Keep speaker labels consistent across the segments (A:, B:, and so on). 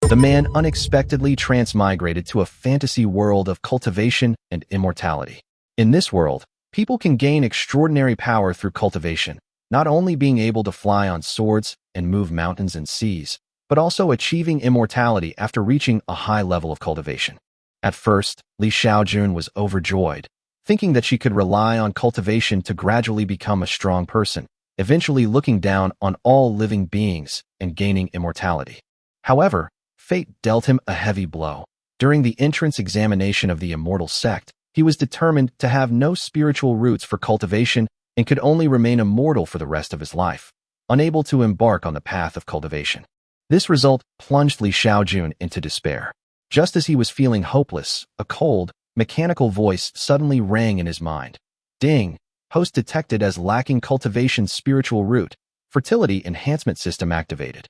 A: the man unexpectedly transmigrated to a fantasy world of cultivation and immortality. In this world, people can gain extraordinary power through cultivation, not only being able to fly on swords and move mountains and seas, but also achieving immortality after reaching a high level of cultivation. At first, Xiaojun was overjoyed, thinking that she could rely on cultivation to gradually become a strong person, eventually looking down on all living beings and gaining immortality. However, fate dealt him a heavy blow. During the entrance examination of the immortal sect, he was determined to have no spiritual roots for cultivation and could only remain immortal for the rest of his life, unable to embark on the path of cultivation. This result plunged Xiaojun into despair. Just as he was feeling hopeless, a cold, mechanical voice suddenly rang in his mind. Ding! Host detected as lacking cultivation spiritual root. Fertility enhancement system activated.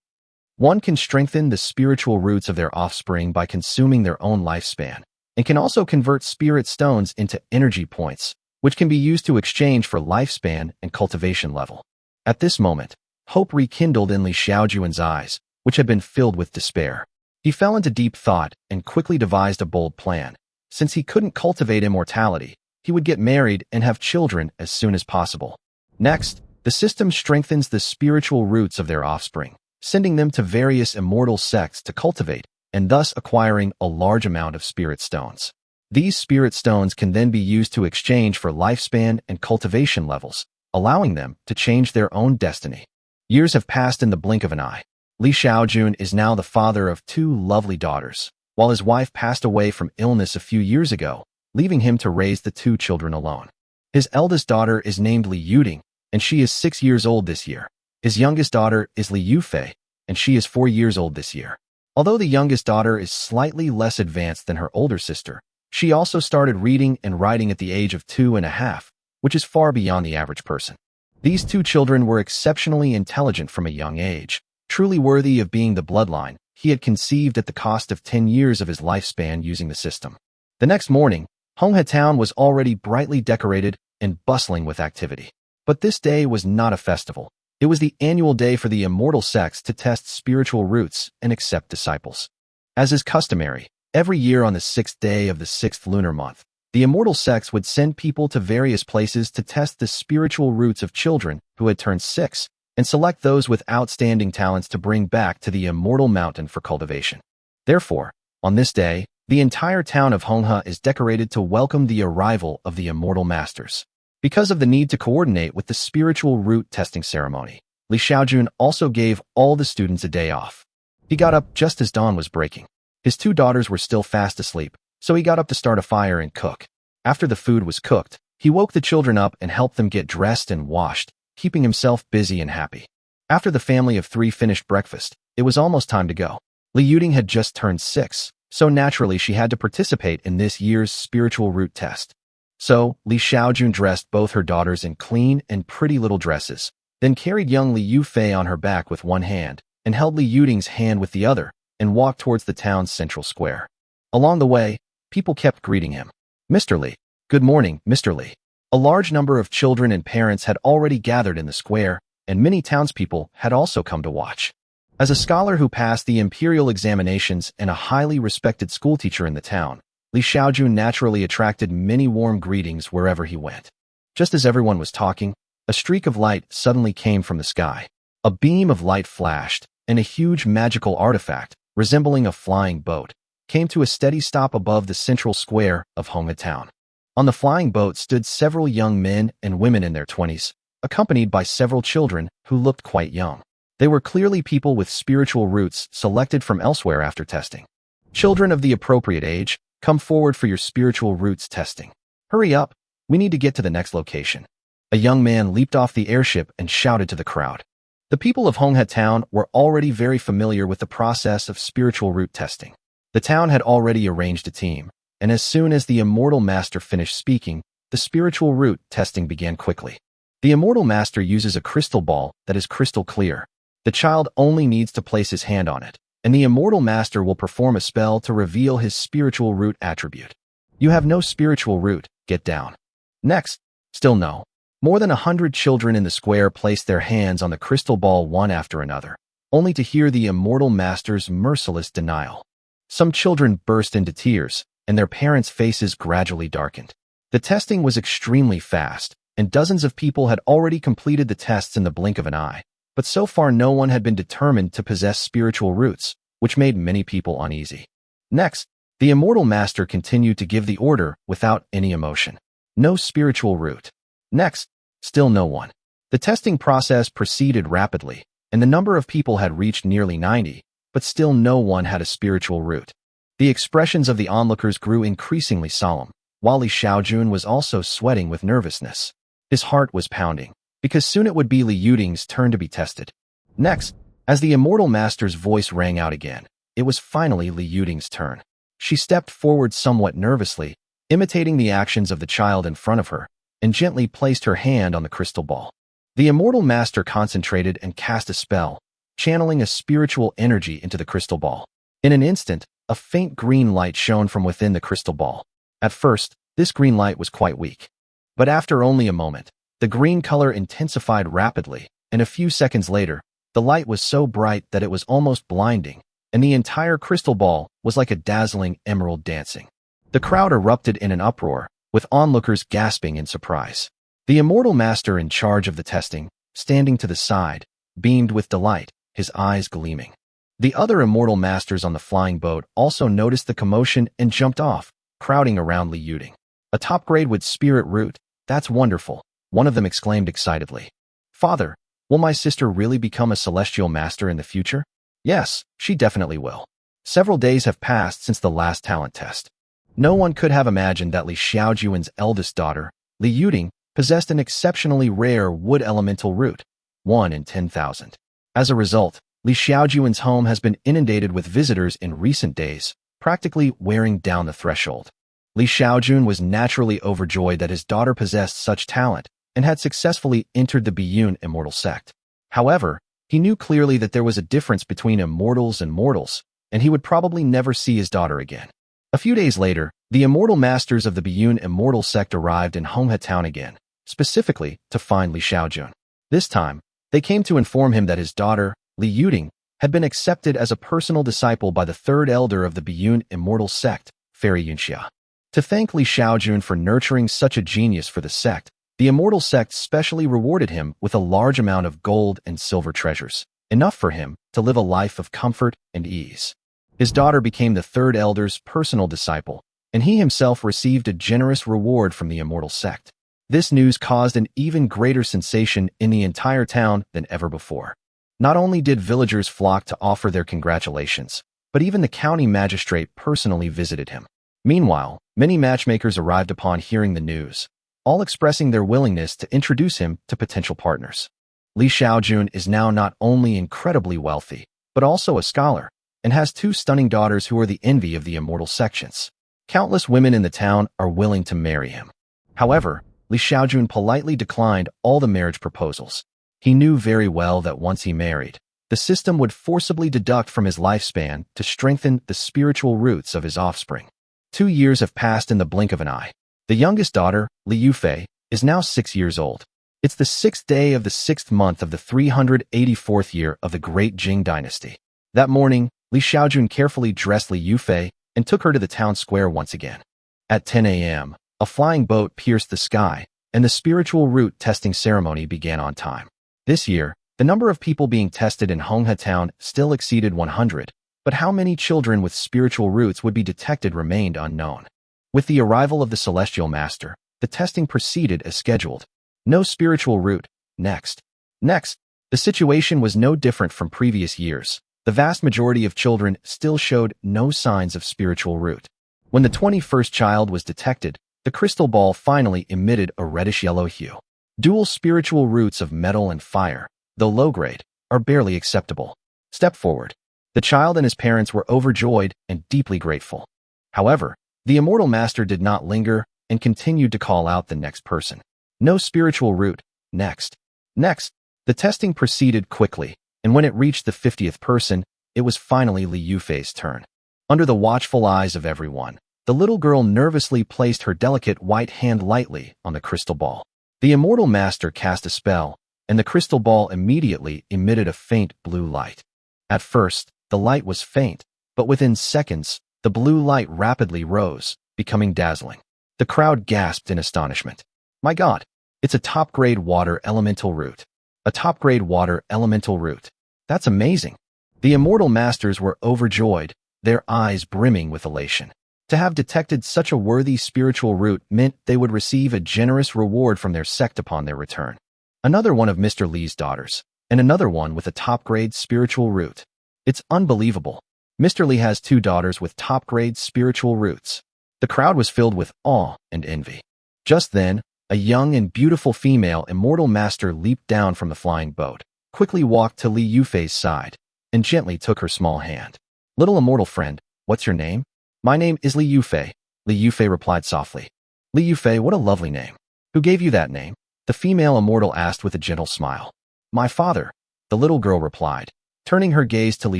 A: One can strengthen the spiritual roots of their offspring by consuming their own lifespan, and can also convert spirit stones into energy points, which can be used to exchange for lifespan and cultivation level. At this moment, hope rekindled in Xiaojun's eyes, which had been filled with despair. He fell into deep thought and quickly devised a bold plan. Since he couldn't cultivate immortality, he would get married and have children as soon as possible. Next, the system strengthens the spiritual roots of their offspring, sending them to various immortal sects to cultivate, and thus acquiring a large amount of spirit stones. These spirit stones can then be used to exchange for lifespan and cultivation levels, allowing them to change their own destiny. Years have passed in the blink of an eye. Xiaojun is now the father of 2 lovely daughters, while his wife passed away from illness a few years ago, leaving him to raise the 2 children alone. His eldest daughter is named Yuding, and she is 6 years old this year. His youngest daughter is Yufei, and she is 4 years old this year. Although the youngest daughter is slightly less advanced than her older sister, she also started reading and writing at the age of 2.5, which is far beyond the average person. These 2 children were exceptionally intelligent from a young age, truly worthy of being the bloodline he had conceived at the cost of 10 years of his lifespan using the system. The next morning, Honghe town was already brightly decorated and bustling with activity. But this day was not a festival. It was the annual day for the immortal sects to test spiritual roots and accept disciples. As is customary, every year on the 6th day of the 6th lunar month, the immortal sects would send people to various places to test the spiritual roots of children who had turned 6, and select those with outstanding talents to bring back to the immortal mountain for cultivation. Therefore, on this day, the entire town of Honghe is decorated to welcome the arrival of the immortal masters. Because of the need to coordinate with the spiritual root testing ceremony, Xiaojun also gave all the students a day off. He got up just as dawn was breaking. His 2 daughters were still fast asleep, so he got up to start a fire and cook. After the food was cooked, he woke the children up and helped them get dressed and washed, keeping himself busy and happy. After the family of 3 finished breakfast, it was almost time to go. Yuding had just turned 6, so naturally she had to participate in this year's spiritual root test. So, Xiaojun dressed both her daughters in clean and pretty little dresses, then carried young Yufei on her back with one hand, and held Yuding's hand with the other, and walked towards the town's central square. Along the way, people kept greeting him. "Mr. Li. Good morning, Mr. Li." A large number of children and parents had already gathered in the square, and many townspeople had also come to watch. As a scholar who passed the imperial examinations and a highly respected schoolteacher in the town, Xiaojun naturally attracted many warm greetings wherever he went. Just as everyone was talking, a streak of light suddenly came from the sky. A beam of light flashed, and a huge magical artifact, resembling a flying boat, came to a steady stop above the central square of Honghe town. On the flying boat stood several young men and women in their 20s, accompanied by several children who looked quite young. They were clearly people with spiritual roots selected from elsewhere after testing. "Children of the appropriate age, come forward for your spiritual roots testing. Hurry up, we need to get to the next location." A young man leaped off the airship and shouted to the crowd. The people of Honghe town were already very familiar with the process of spiritual root testing. The town had already arranged a team, and as soon as the immortal master finished speaking, the spiritual root testing began quickly. The immortal master uses a crystal ball that is crystal clear. The child only needs to place his hand on it, and the immortal master will perform a spell to reveal his spiritual root attribute. "You have no spiritual root, get down." Next, still no. More than 100 children in the square placed their hands on the crystal ball one after another. only to hear the immortal master's merciless denial. Some children burst into tears, and their parents' faces gradually darkened. The testing was extremely fast, and dozens of people had already completed the tests in the blink of an eye. But so far no one had been determined to possess spiritual roots, which made many people uneasy. Next, the immortal master continued to give the order without any emotion. No spiritual root. Next, still no one. The testing process proceeded rapidly, and the number of people had reached nearly 90, but still no one had a spiritual root. The expressions of the onlookers grew increasingly solemn, while Xiaojun was also sweating with nervousness. His heart was pounding, because soon it would be Li Yuding's turn to be tested. Next, as the immortal master's voice rang out again, it was finally Li Yuding's turn. She stepped forward somewhat nervously, imitating the actions of the child in front of her, and gently placed her hand on the crystal ball. The immortal master concentrated and cast a spell, channeling a spiritual energy into the crystal ball. In an instant, a faint green light shone from within the crystal ball. At first, this green light was quite weak. But after only a moment, the green color intensified rapidly, and a few seconds later, the light was so bright that it was almost blinding, and the entire crystal ball was like a dazzling emerald dancing. The crowd erupted in an uproar, with onlookers gasping in surprise. The immortal master in charge of the testing, standing to the side, beamed with delight, his eyes gleaming. The other immortal masters on the flying boat also noticed the commotion and jumped off, crowding around Li Yuding. A top grade with spirit root, that's wonderful, one of them exclaimed excitedly. Father, will my sister really become a celestial master in the future? Yes, she definitely will. Several days have passed since the last talent test. No one could have imagined that Li Xiaojun's eldest daughter, Li Yuding, possessed an exceptionally rare wood elemental root, 1 in 10,000. As a result, Li Xiaojun's home has been inundated with visitors in recent days, practically wearing down the threshold. Li Xiaojun was naturally overjoyed that his daughter possessed such talent and had successfully entered the Biyun immortal sect. However, he knew clearly that there was a difference between immortals and mortals, and he would probably never see his daughter again. A few days later, the immortal masters of the Biyun immortal sect arrived in Honghe town again, specifically to find Li Xiaojun. This time, they came to inform him that his daughter, Li Yuding, had been accepted as a personal disciple by the third elder of the Biyun immortal sect, Fairy Yunxia. To thank Li Xiaojun for nurturing such a genius for the sect, the immortal sect specially rewarded him with a large amount of gold and silver treasures, enough for him to live a life of comfort and ease. His daughter became the third elder's personal disciple, and he himself received a generous reward from the immortal sect. This news caused an even greater sensation in the entire town than ever before. Not only did villagers flock to offer their congratulations, but even the county magistrate personally visited him. Meanwhile, many matchmakers arrived upon hearing the news, all expressing their willingness to introduce him to potential partners. Li Xiaojun is now not only incredibly wealthy, but also a scholar, and has 2 stunning daughters who are the envy of the immortal sections. Countless women in the town are willing to marry him. However, Li Xiaojun politely declined all the marriage proposals. He knew very well that once he married, the system would forcibly deduct from his lifespan to strengthen the spiritual roots of his offspring. 2 years have passed in the blink of an eye. The youngest daughter, Li Yufei, is now 6 years old. It's the 6th day of the 6th month of the 384th year of the Great Jing dynasty. That morning, Li Xiaojun carefully dressed Li Yufei and took her to the town square once again. At 10 a.m., a flying boat pierced the sky, and the spiritual root testing ceremony began on time. This year, the number of people being tested in Honghe town still exceeded 100, but how many children with spiritual roots would be detected remained unknown. With the arrival of the celestial master, the testing proceeded as scheduled. No spiritual root. Next. The situation was no different from previous years. The vast majority of children still showed no signs of spiritual root. When the 21st child was detected, the crystal ball finally emitted a reddish-yellow hue. Dual spiritual roots of metal and fire, though low-grade, are barely acceptable. Step forward. The child and his parents were overjoyed and deeply grateful. However, the immortal master did not linger and continued to call out the next person. No spiritual root. Next. The testing proceeded quickly, and when it reached the 50th person, it was finally Li Yufei's turn. Under the watchful eyes of everyone, the little girl nervously placed her delicate white hand lightly on the crystal ball. The immortal master cast a spell, and the crystal ball immediately emitted a faint blue light. At first, the light was faint, but within seconds, the blue light rapidly rose, becoming dazzling. The crowd gasped in astonishment. My God, it's a top-grade water elemental root. A top-grade water elemental root. That's amazing. The immortal masters were overjoyed, their eyes brimming with elation. To have detected such a worthy spiritual root meant they would receive a generous reward from their sect upon their return. Another one of Mr. Li's daughters, and another one with a top-grade spiritual root. It's unbelievable. Mr. Li has 2 daughters with top-grade spiritual roots. The crowd was filled with awe and envy. Just then, a young and beautiful female immortal master leaped down from the flying boat, quickly walked to Li Yufei's side, and gently took her small hand. Little immortal friend, what's your name? My name is Li Yufei, Li Yufei replied softly. Li Yufei, what a lovely name. Who gave you that name? The female immortal asked with a gentle smile. My father, the little girl replied, turning her gaze to Li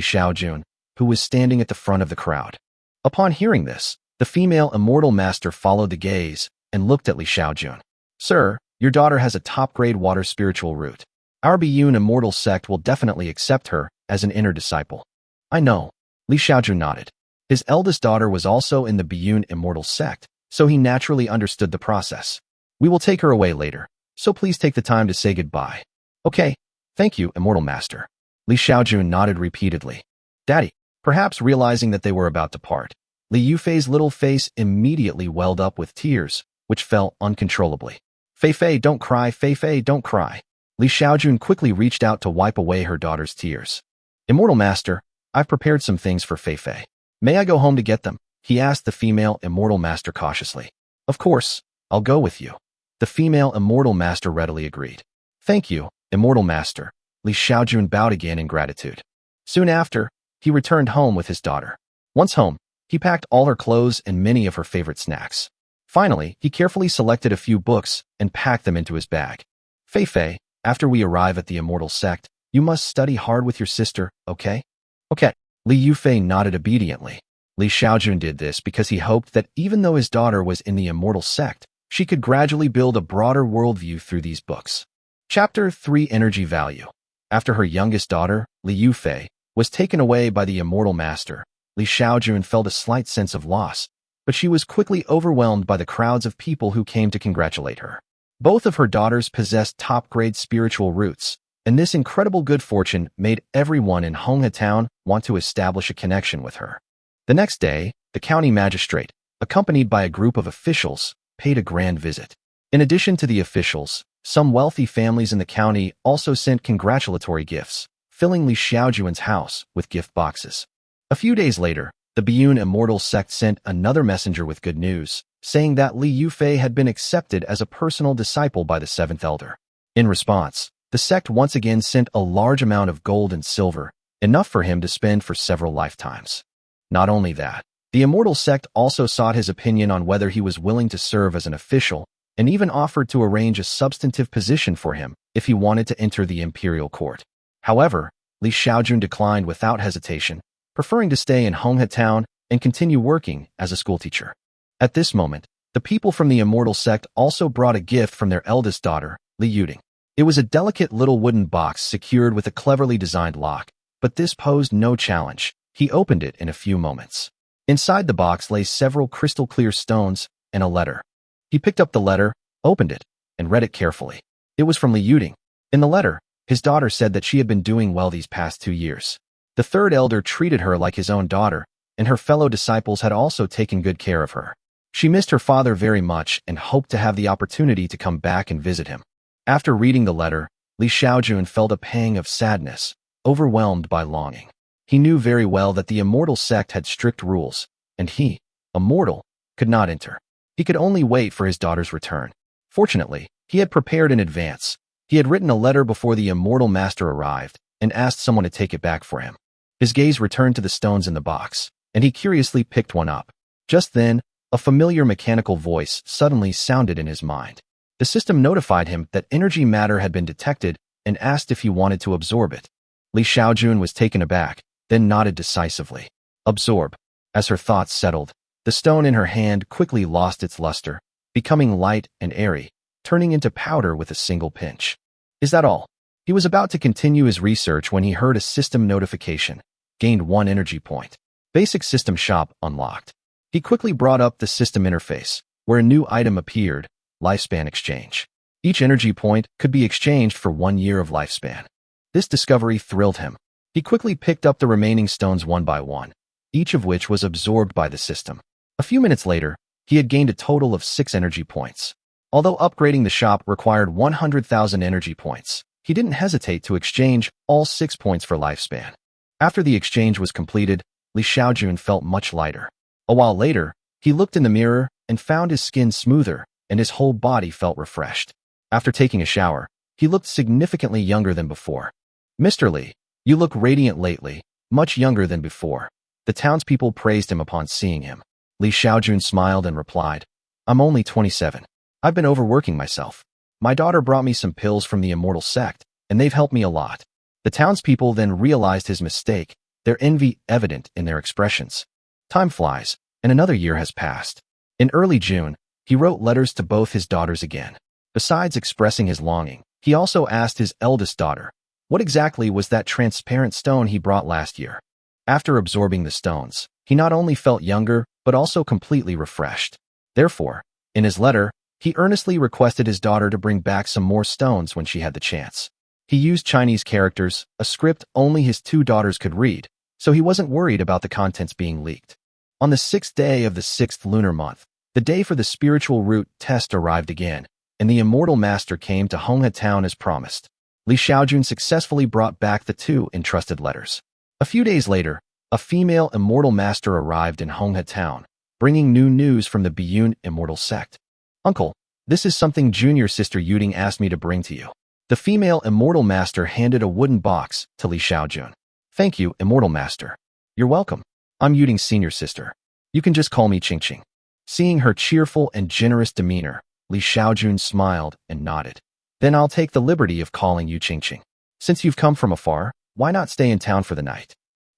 A: Xiaojun, who was standing at the front of the crowd. Upon hearing this, the female immortal master followed the gaze and looked at Li Xiaojun. Sir, your daughter has a top-grade water spiritual root. Our Biyun immortal sect will definitely accept her as an inner disciple. I know. Li Xiaojun nodded. His eldest daughter was also in the Biyun immortal sect, so he naturally understood the process. We will take her away later, so please take the time to say goodbye. Okay, thank you, immortal master. Li Xiaojun nodded repeatedly. Daddy, perhaps realizing that they were about to part, Li Yufei's little face immediately welled up with tears, which fell uncontrollably. Fei, don't cry, Fei, don't cry. Li Xiaojun quickly reached out to wipe away her daughter's tears. Immortal master, I've prepared some things for Fei. May I go home to get them? He asked the female immortal master cautiously. Of course, I'll go with you. The female immortal master readily agreed. Thank you, immortal master. Li Xiaojun bowed again in gratitude. Soon after, he returned home with his daughter. Once home, he packed all her clothes and many of her favorite snacks. Finally, he carefully selected a few books and packed them into his bag. Fei, after we arrive at the immortal sect, you must study hard with your sister, okay? Okay. Li Yufei nodded obediently. Li Xiaojun did this because he hoped that even though his daughter was in the immortal sect, she could gradually build a broader worldview through these books. Chapter 3 Energy Value. After her youngest daughter, Li Yufei, was taken away by the immortal master, Li Xiaojun felt a slight sense of loss, but she was quickly overwhelmed by the crowds of people who came to congratulate her. Both of her daughters possessed top-grade spiritual roots, and this incredible good fortune made everyone in Honghe town want to establish a connection with her. The next day, the county magistrate, accompanied by a group of officials, paid a grand visit. In addition to the officials, some wealthy families in the county also sent congratulatory gifts, filling Li Xiaojun's house with gift boxes. A few days later, the Biyun immortal sect sent another messenger with good news, saying that Li Yufei had been accepted as a personal disciple by the 7th elder. In response, the sect once again sent a large amount of gold and silver, enough for him to spend for several lifetimes. Not only that, the immortal sect also sought his opinion on whether he was willing to serve as an official, and even offered to arrange a substantive position for him if he wanted to enter the imperial court. However, Li Xiaojun declined without hesitation, preferring to stay in Honghe town and continue working as a schoolteacher. At this moment, the people from the immortal sect also brought a gift from their eldest daughter, Li Yuding. It was a delicate little wooden box secured with a cleverly designed lock, but this posed no challenge. He opened it in a few moments. Inside the box lay several crystal-clear stones and a letter. He picked up the letter, opened it, and read it carefully. It was from Li Yuding. In the letter, his daughter said that she had been doing well these past 2 years. The 3rd elder treated her like his own daughter, and her fellow disciples had also taken good care of her. She missed her father very much and hoped to have the opportunity to come back and visit him. After reading the letter, Li Xiaojun felt a pang of sadness, overwhelmed by longing. He knew very well that the immortal sect had strict rules, and he, a mortal, could not enter. He could only wait for his daughter's return. Fortunately, he had prepared in advance. He had written a letter before the immortal master arrived and asked someone to take it back for him. His gaze returned to the stones in the box, and he curiously picked one up. Just then, a familiar mechanical voice suddenly sounded in his mind. The system notified him that energy matter had been detected and asked if he wanted to absorb it. Li Xiaojun was taken aback, then nodded decisively. Absorb. As her thoughts settled, the stone in her hand quickly lost its luster, becoming light and airy, turning into powder with a single pinch. Is that all? He was about to continue his research when he heard a system notification. Gained 1 energy point. Basic system shop unlocked. He quickly brought up the system interface, where a new item appeared, lifespan exchange. Each energy point could be exchanged for 1 year of lifespan. This discovery thrilled him. He quickly picked up the remaining stones one by one, each of which was absorbed by the system. A few minutes later, he had gained a total of 6 energy points. Although upgrading the shop required 100,000 energy points, he didn't hesitate to exchange all 6 points for lifespan. After the exchange was completed, Xiaojun felt much lighter. A while later, he looked in the mirror and found his skin smoother, and his whole body felt refreshed. After taking a shower, he looked significantly younger than before. "Mr. Li, you look radiant lately, much younger than before." The townspeople praised him upon seeing him. Xiaojun smiled and replied, "I'm only 27. I've been overworking myself. My daughter brought me some pills from the immortal sect, and they've helped me a lot." The townspeople then realized his mistake, their envy evident in their expressions. Time flies, and another year has passed. In early June, he wrote letters to both his daughters again. Besides expressing his longing, he also asked his eldest daughter, what exactly was that transparent stone he brought last year? After absorbing the stones, he not only felt younger, but also completely refreshed. Therefore, in his letter, he earnestly requested his daughter to bring back some more stones when she had the chance. He used Chinese characters, a script only his 2 daughters could read, so he wasn't worried about the contents being leaked. On the 6th day of the 6th lunar month, the day for the spiritual root test arrived again, and the immortal master came to Honghe town as promised. Xiaojun successfully brought back the 2 entrusted letters. A few days later, a female immortal master arrived in Honghe town, bringing new news from the Biyun immortal sect. "Uncle, this is something junior sister Yuding asked me to bring to you." The female immortal master handed a wooden box to Xiaojun. "Thank you, immortal master." "You're welcome. I'm Yuding's senior sister. You can just call me Qingqing." Seeing her cheerful and generous demeanor, Xiaojun smiled and nodded. "Then I'll take the liberty of calling you Qingqing. Since you've come from afar, why not stay in town for the night?"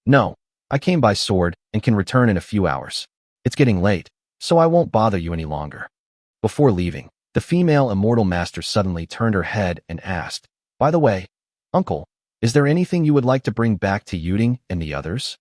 A: "No, I came by sword and can return in a few hours. It's getting late, so I won't bother you any longer." Before leaving, the female immortal master suddenly turned her head and asked, "By the way, uncle, is there anything you would like to bring back to Yuding and the others?"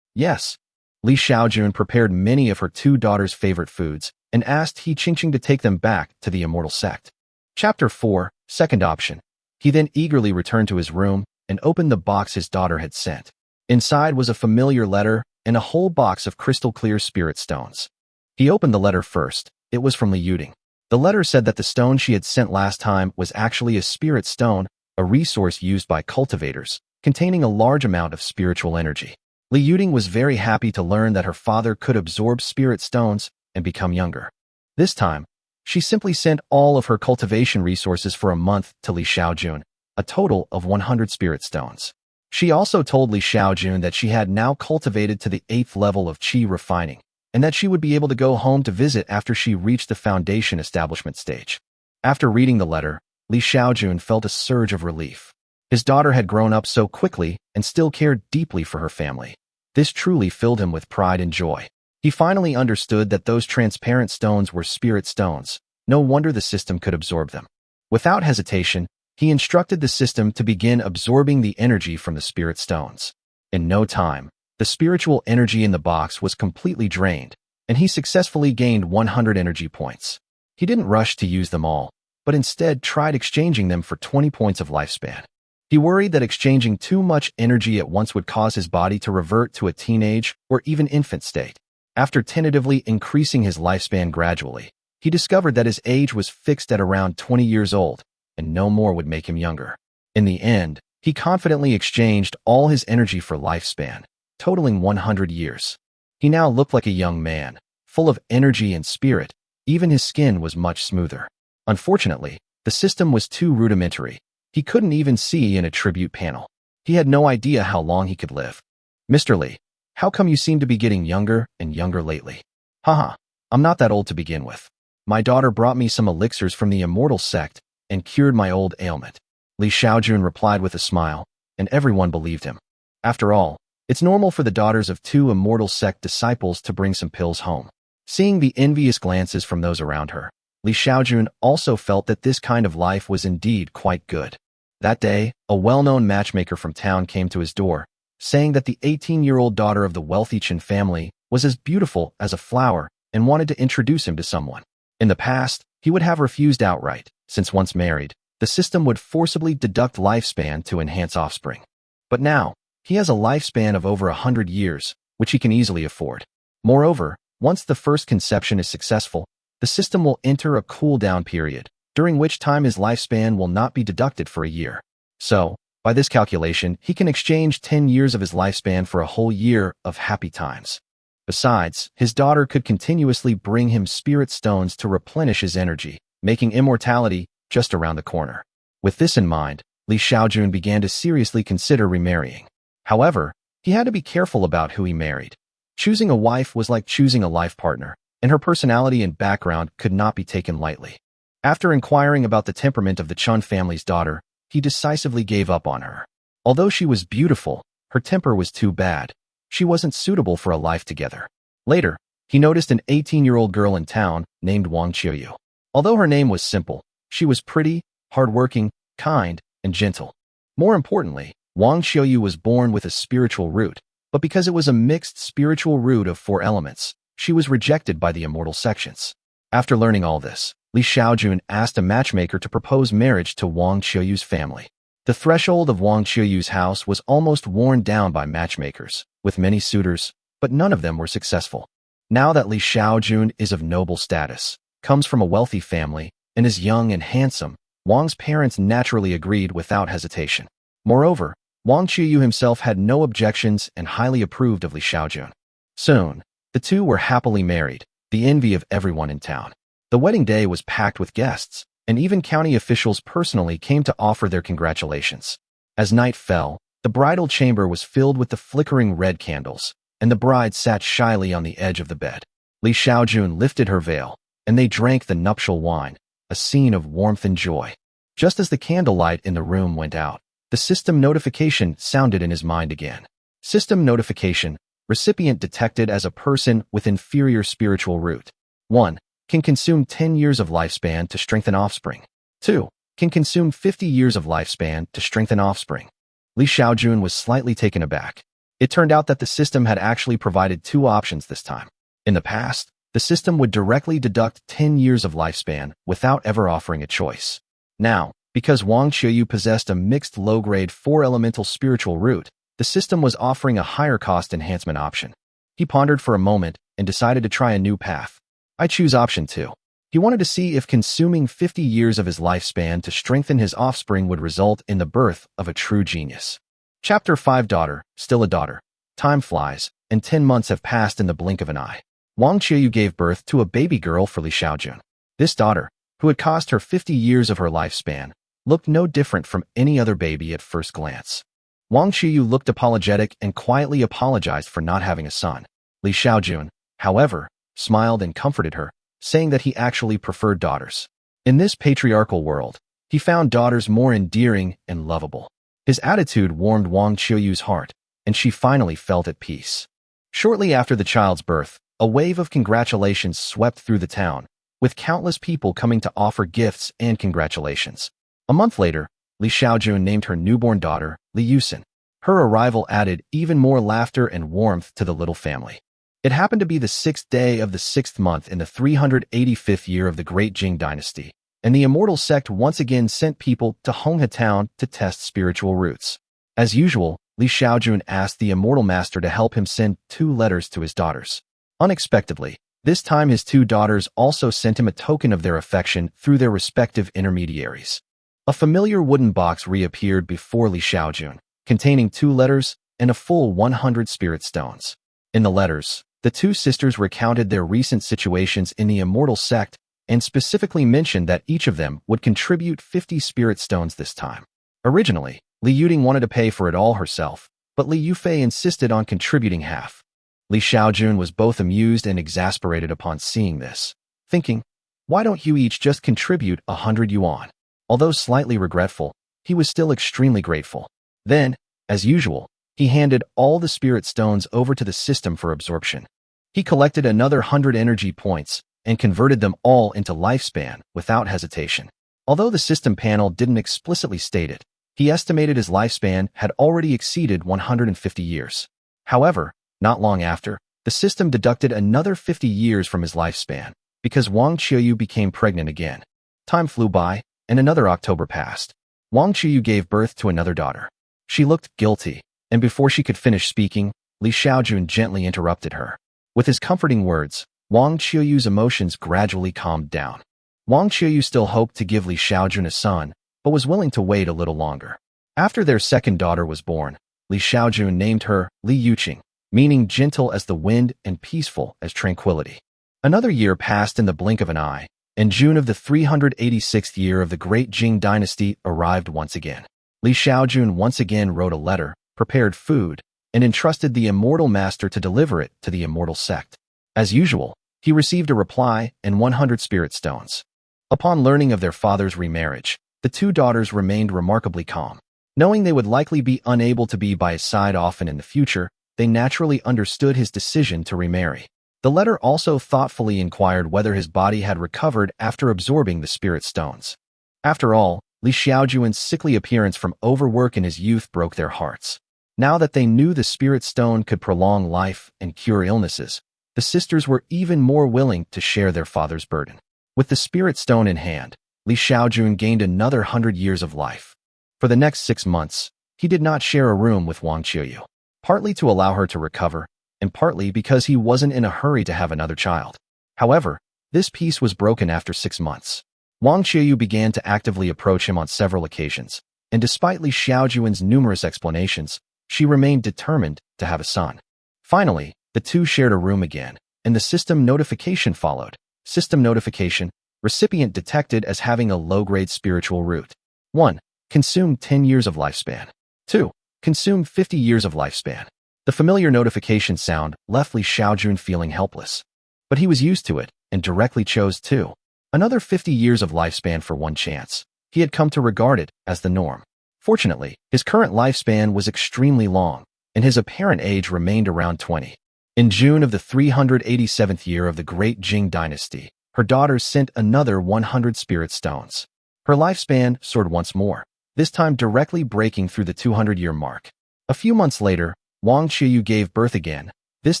A: "Yes." Xiaojun prepared many of her 2 daughters' favorite foods and asked Qingqing to take them back to the immortal sect. Chapter 4, Second Option. He then eagerly returned to his room and opened the box his daughter had sent. Inside was a familiar letter and a whole box of crystal-clear spirit stones. He opened the letter first. It was from Li Yuding. The letter said that the stone she had sent last time was actually a spirit stone, a resource used by cultivators, containing a large amount of spiritual energy. Li Yuding was very happy to learn that her father could absorb spirit stones and become younger. This time, she simply sent all of her cultivation resources for a month to Xiaojun, a total of 100 spirit stones. She also told Xiaojun that she had now cultivated to the 8th level of qi refining, and that she would be able to go home to visit after she reached the foundation establishment stage. After reading the letter, Xiaojun felt a surge of relief. His daughter had grown up so quickly and still cared deeply for her family. This truly filled him with pride and joy. He finally understood that those transparent stones were spirit stones. No wonder the system could absorb them. Without hesitation, he instructed the system to begin absorbing the energy from the spirit stones. In no time, the spiritual energy in the box was completely drained, and he successfully gained 100 energy points. He didn't rush to use them all, but instead tried exchanging them for 20 points of lifespan. He worried that exchanging too much energy at once would cause his body to revert to a teenage or even infant state. After tentatively increasing his lifespan gradually, he discovered that his age was fixed at around 20 years old, and no more would make him younger. In the end, he confidently exchanged all his energy for lifespan, totaling 100 years. He now looked like a young man, full of energy and spirit. Even his skin was much smoother. Unfortunately, the system was too rudimentary. He couldn't even see an attribute panel. He had no idea how long he could live. "Mr. Li, how come you seem to be getting younger and younger lately?" "Haha, I'm not that old to begin with. My daughter brought me some elixirs from the immortal sect and cured my old ailment." Xiaojun replied with a smile, and everyone believed him. After all, it's normal for the daughters of 2 immortal sect disciples to bring some pills home. Seeing the envious glances from those around her, Xiaojun also felt that this kind of life was indeed quite good. That day, a well-known matchmaker from town came to his door, saying that the 18-year-old daughter of the wealthy Chen family was as beautiful as a flower and wanted to introduce him to someone. In the past, he would have refused outright, since once married, the system would forcibly deduct lifespan to enhance offspring. But now, he has a lifespan of over 100 years, which he can easily afford. Moreover, once the first conception is successful, the system will enter a cool-down period, during which time his lifespan will not be deducted for a year. So, by this calculation, he can exchange 10 years of his lifespan for a whole year of happy times. Besides, his daughter could continuously bring him spirit stones to replenish his energy, making immortality just around the corner. With this in mind, Xiaojun began to seriously consider remarrying. However, he had to be careful about who he married. Choosing a wife was like choosing a life partner, and her personality and background could not be taken lightly. After inquiring about the temperament of the Chun family's daughter, he decisively gave up on her. Although she was beautiful, her temper was too bad. She wasn't suitable for a life together. Later, he noticed an 18-year-old girl in town named Wang Qiuyu. Although her name was simple, she was pretty, hardworking, kind, and gentle. More importantly, Wang Qiuyu was born with a spiritual root, but because it was a mixed spiritual root of 4 elements, she was rejected by the immortal sections. After learning all this, Xiaojun asked a matchmaker to propose marriage to Wang Qiuyu's family. The threshold of Wang Qiuyu's house was almost worn down by matchmakers, with many suitors, but none of them were successful. Now that Xiaojun is of noble status, comes from a wealthy family, and is young and handsome, Wang's parents naturally agreed without hesitation. Moreover, Wang Qiuyu himself had no objections and highly approved of Xiaojun. Soon, the two were happily married, the envy of everyone in town. The wedding day was packed with guests, and even county officials personally came to offer their congratulations. As night fell, the bridal chamber was filled with the flickering red candles, and the bride sat shyly on the edge of the bed. Xiaojun lifted her veil, and they drank the nuptial wine, a scene of warmth and joy. Just as the candlelight in the room went out, the system notification sounded in his mind again. System notification, recipient detected as a person with inferior spiritual root. 1. Can consume 10 years of lifespan to strengthen offspring. 2. Can consume 50 years of lifespan to strengthen offspring. Xiaojun was slightly taken aback. It turned out that the system had actually provided 2 options this time. In the past, the system would directly deduct 10 years of lifespan without ever offering a choice. Now, because Wang Qiuyu possessed a mixed low-grade 4-elemental spiritual root, the system was offering a higher-cost enhancement option. He pondered for a moment and decided to try a new path. I choose option 2. He wanted to see if consuming 50 years of his lifespan to strengthen his offspring would result in the birth of a true genius. Chapter 5. Daughter, still a daughter. Time flies, and 10 months have passed in the blink of an eye. Wang Qiuyu gave birth to a baby girl for Xiaojun. This daughter, who had cost her 50 years of her lifespan, looked no different from any other baby at first glance. Wang Qiuyu looked apologetic and quietly apologized for not having a son. Xiaojun, however, smiled and comforted her, saying that he actually preferred daughters. In this patriarchal world, he found daughters more endearing and lovable. His attitude warmed Wang Qiuyu's heart, and she finally felt at peace. Shortly after the child's birth, a wave of congratulations swept through the town, with countless people coming to offer gifts and congratulations. A month later, Xiaojun named her newborn daughter, Yusin. Her arrival added even more laughter and warmth to the little family. It happened to be the 6th day of the 6th month in the 385th year of the Great Jing dynasty, and the immortal sect once again sent people to Honghe town to test spiritual roots. As usual, Xiaojun asked the immortal master to help him send 2 letters to his daughters. Unexpectedly, this time his 2 daughters also sent him a token of their affection through their respective intermediaries. A familiar wooden box reappeared before Xiaojun, containing 2 letters and a full 100 spirit stones. In the letters, the 2 sisters recounted their recent situations in the immortal sect and specifically mentioned that each of them would contribute 50 spirit stones this time. Originally, Li Yuding wanted to pay for it all herself, but Li Yufei insisted on contributing half. Xiaojun was both amused and exasperated upon seeing this, thinking, why don't you each just contribute 100 yuan? Although slightly regretful, he was still extremely grateful. Then, as usual, he handed all the spirit stones over to the system for absorption. He collected another 100 energy points and converted them all into lifespan without hesitation. Although the system panel didn't explicitly state it, He estimated his lifespan had already exceeded 150 years. However, not long after, the system deducted another 50 years from his lifespan because Wang Qiuyu became pregnant again. Time flew by, and another October passed. Wang Qiuyu gave birth to another daughter. She looked guilty, and before she could finish speaking, Xiaojun gently interrupted her. With his comforting words, Wang Qiuyu's emotions gradually calmed down. Wang Qiuyu still hoped to give Xiaojun a son, but was willing to wait a little longer. After their second daughter was born, Xiaojun named her Li Yuqing, meaning gentle as the wind and peaceful as tranquility. Another year passed in the blink of an eye, and June of the 386th year of the Great Jing Dynasty arrived once again. Xiaojun once again wrote a letter, prepared food, and entrusted the immortal master to deliver it to the immortal sect. As usual, he received a reply and 100 spirit stones. Upon learning of their father's remarriage, the two daughters remained remarkably calm. Knowing they would likely be unable to be by his side often in the future, they naturally understood his decision to remarry. The letter also thoughtfully inquired whether his body had recovered after absorbing the spirit stones. After all, Xiaojun's sickly appearance from overwork in his youth broke their hearts. Now that they knew the spirit stone could prolong life and cure illnesses, the sisters were even more willing to share their father's burden. With the spirit stone in hand, Xiaojun gained another 100 years of life. For the next 6 months, he did not share a room with Wang Qiuyu, partly to allow her to recover, and partly because he wasn't in a hurry to have another child. However, this peace was broken after 6 months. Wang Qiuyu began to actively approach him on several occasions, and despite Xiaojun's numerous explanations, she remained determined to have a son. Finally, the two shared a room again, and the system notification followed. System notification: recipient detected as having a low-grade spiritual root. 1. Consumed 10 years of lifespan. 2. Consumed 50 years of lifespan. The familiar notification sound left Xiaojun feeling helpless. But he was used to it, and directly chose 2. Another 50 years of lifespan for one chance. He had come to regard it as the norm. Fortunately, his current lifespan was extremely long, and his apparent age remained around 20. In June of the 387th year of the Great Jing Dynasty, her daughters sent another 100 spirit stones. Her lifespan soared once more, this time directly breaking through the 200-year mark. A few months later, Wang Qiuyu gave birth again, this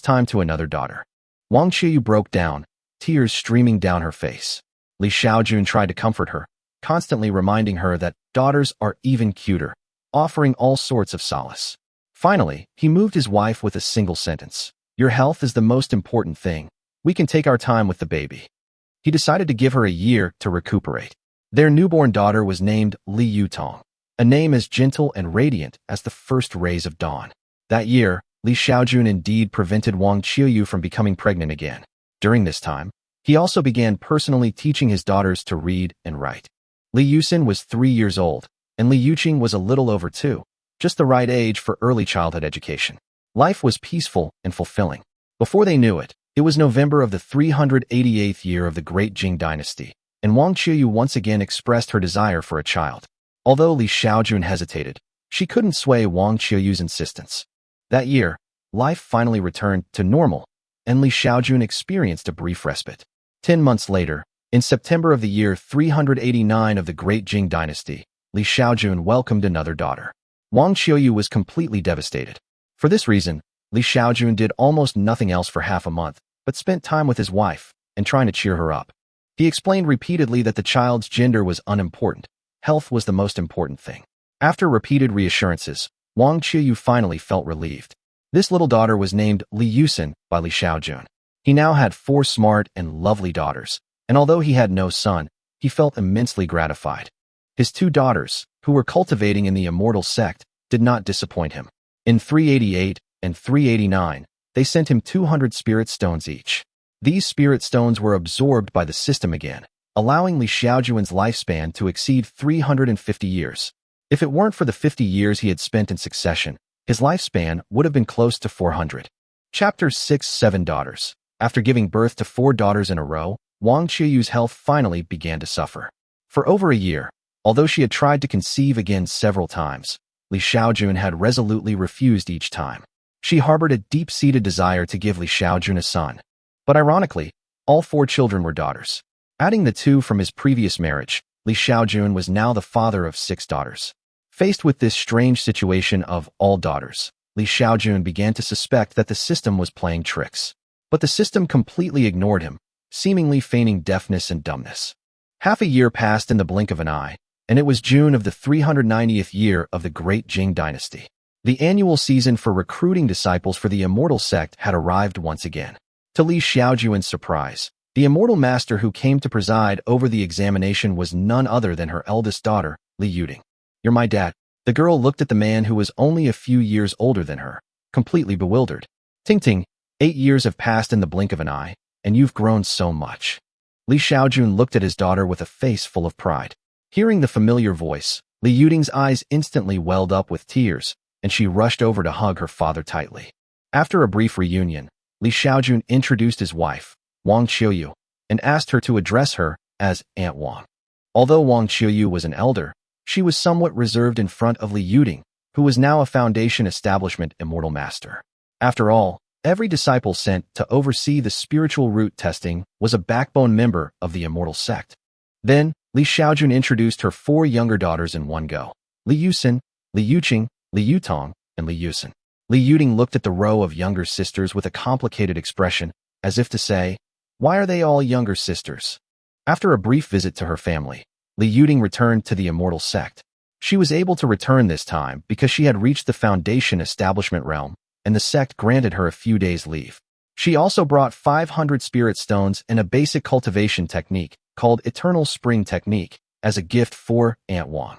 A: time to another daughter. Wang Qiuyu broke down, tears streaming down her face. Xiaojun tried to comfort her, constantly reminding her that daughters are even cuter, offering all sorts of solace. Finally, he moved his wife with a single sentence: "Your health is the most important thing. We can take our time with the baby." He decided to give her a year to recuperate. Their newborn daughter was named Li Yutong, a name as gentle and radiant as the first rays of dawn. That year, Xiaojun indeed prevented Wang Qiuyu from becoming pregnant again. During this time, he also began personally teaching his daughters to read and write. Li Yusin was 3 years old, and Li Yuqing was a little over 2, just the right age for early childhood education. Life was peaceful and fulfilling. Before they knew it, it was November of the 388th year of the Great Jing Dynasty, and Wang Qiuyu once again expressed her desire for a child. Although Xiaojun hesitated, she couldn't sway Wang Qiuyu's insistence. That year, life finally returned to normal, and Xiaojun experienced a brief respite. 10 months later, in September of the year 389 of the Great Jing Dynasty, Xiaojun welcomed another daughter. Wang Qiuyu was completely devastated. For this reason, Xiaojun did almost nothing else for half a month, but spent time with his wife and trying to cheer her up. He explained repeatedly that the child's gender was unimportant. Health was the most important thing. After repeated reassurances, Wang Qiuyu finally felt relieved. This little daughter was named Li Yusin by Xiaojun. He now had 4 smart and lovely daughters, and although he had no son, he felt immensely gratified. His 2 daughters, who were cultivating in the immortal sect, did not disappoint him. In 388 and 389, they sent him 200 spirit stones each. These spirit stones were absorbed by the system again, allowing Xiaojun's lifespan to exceed 350 years. If it weren't for the 50 years he had spent in succession, his lifespan would have been close to 400. Chapter 6: 7 Daughters. After giving birth to 4 daughters in a row, Wang Qiuyu's health finally began to suffer. For over a year, although she had tried to conceive again several times, Xiaojun had resolutely refused each time. She harbored a deep-seated desire to give Xiaojun a son. But ironically, all 4 children were daughters. Adding the 2 from his previous marriage, Xiaojun was now the father of 6 daughters. Faced with this strange situation of all daughters, Li Xiaojun began to suspect that the system was playing tricks. But the system completely ignored him, seemingly feigning deafness and dumbness. Half a year passed in the blink of an eye, and it was June of the 390th year of the Great Jing Dynasty. The annual season for recruiting disciples for the immortal sect had arrived once again. To Li Xiaojun's surprise, the immortal master who came to preside over the examination was none other than her eldest daughter, Li Yuding. "You're my dad." The girl looked at the man who was only a few years older than her, completely bewildered. "Ting Ting, 8 years have passed in the blink of an eye, and you've grown so much." Li Xiaojun looked at his daughter with a face full of pride. Hearing the familiar voice, Li Yuding's eyes instantly welled up with tears, and she rushed over to hug her father tightly. After a brief reunion, Li Xiaojun introduced his wife, Wang Qiuyu, and asked her to address her as Aunt Wang. Although Wang Qiuyu was an elder, she was somewhat reserved in front of Li Yuding, who was now a Foundation Establishment Immortal Master. After all, every disciple sent to oversee the spiritual root testing was a backbone member of the immortal sect. Then, Li Xiaojun introduced her 4 younger daughters in one go: Li Yusin, Li Yuqing, Li Yutong, and Li Yusin. Li Yuding looked at the row of younger sisters with a complicated expression, as if to say, "Why are they all younger sisters?" After a brief visit to her family, Li Yuding returned to the immortal sect. She was able to return this time because she had reached the Foundation Establishment realm, and the sect granted her a few days' leave. She also brought 500 spirit stones and a basic cultivation technique called Eternal Spring Technique as a gift for Aunt Wang.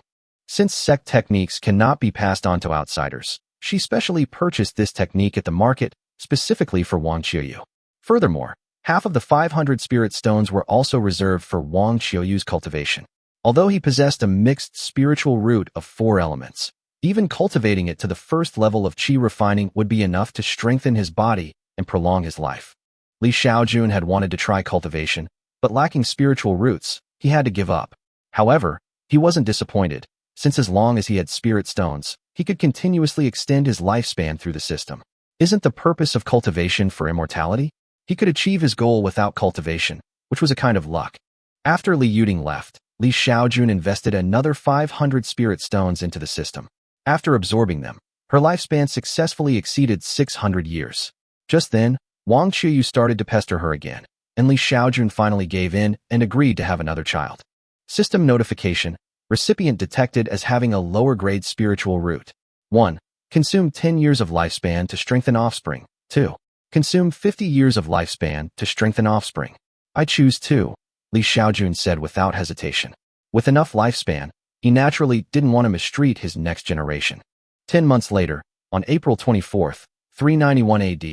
A: Since sect techniques cannot be passed on to outsiders, she specially purchased this technique at the market specifically for Wang Qiuyu. Furthermore, half of the 500 spirit stones were also reserved for Wang Qiuyu's cultivation. Although he possessed a mixed spiritual root of 4 elements, even cultivating it to the first level of qi refining would be enough to strengthen his body and prolong his life. Li Xiaojun had wanted to try cultivation, but lacking spiritual roots, he had to give up. However, he wasn't disappointed, since as long as he had spirit stones, he could continuously extend his lifespan through the system. Isn't the purpose of cultivation for immortality? He could achieve his goal without cultivation, which was a kind of luck. After Li Yuding left, Li Xiaojun invested another 500 spirit stones into the system. After absorbing them, her lifespan successfully exceeded 600 years. Just then, Wang Qiuyu started to pester her again, and Li Xiaojun finally gave in and agreed to have another child. System notification: recipient detected as having a lower-grade spiritual root. 1. Consume 10 years of lifespan to strengthen offspring. 2. Consume 50 years of lifespan to strengthen offspring. "I choose 2. Li Xiaojun said without hesitation. With enough lifespan, he naturally didn't want to mistreat his next generation. 10 months later, on April 24th, 391 AD,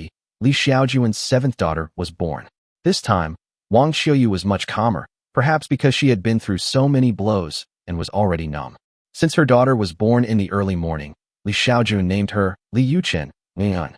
A: Li Xiaojun's 7th daughter was born. This time, Wang Qiuyu was much calmer, perhaps because she had been through so many blows and was already numb. Since her daughter was born in the early morning, Li Xiaojun named her Li Yuchen, Lian.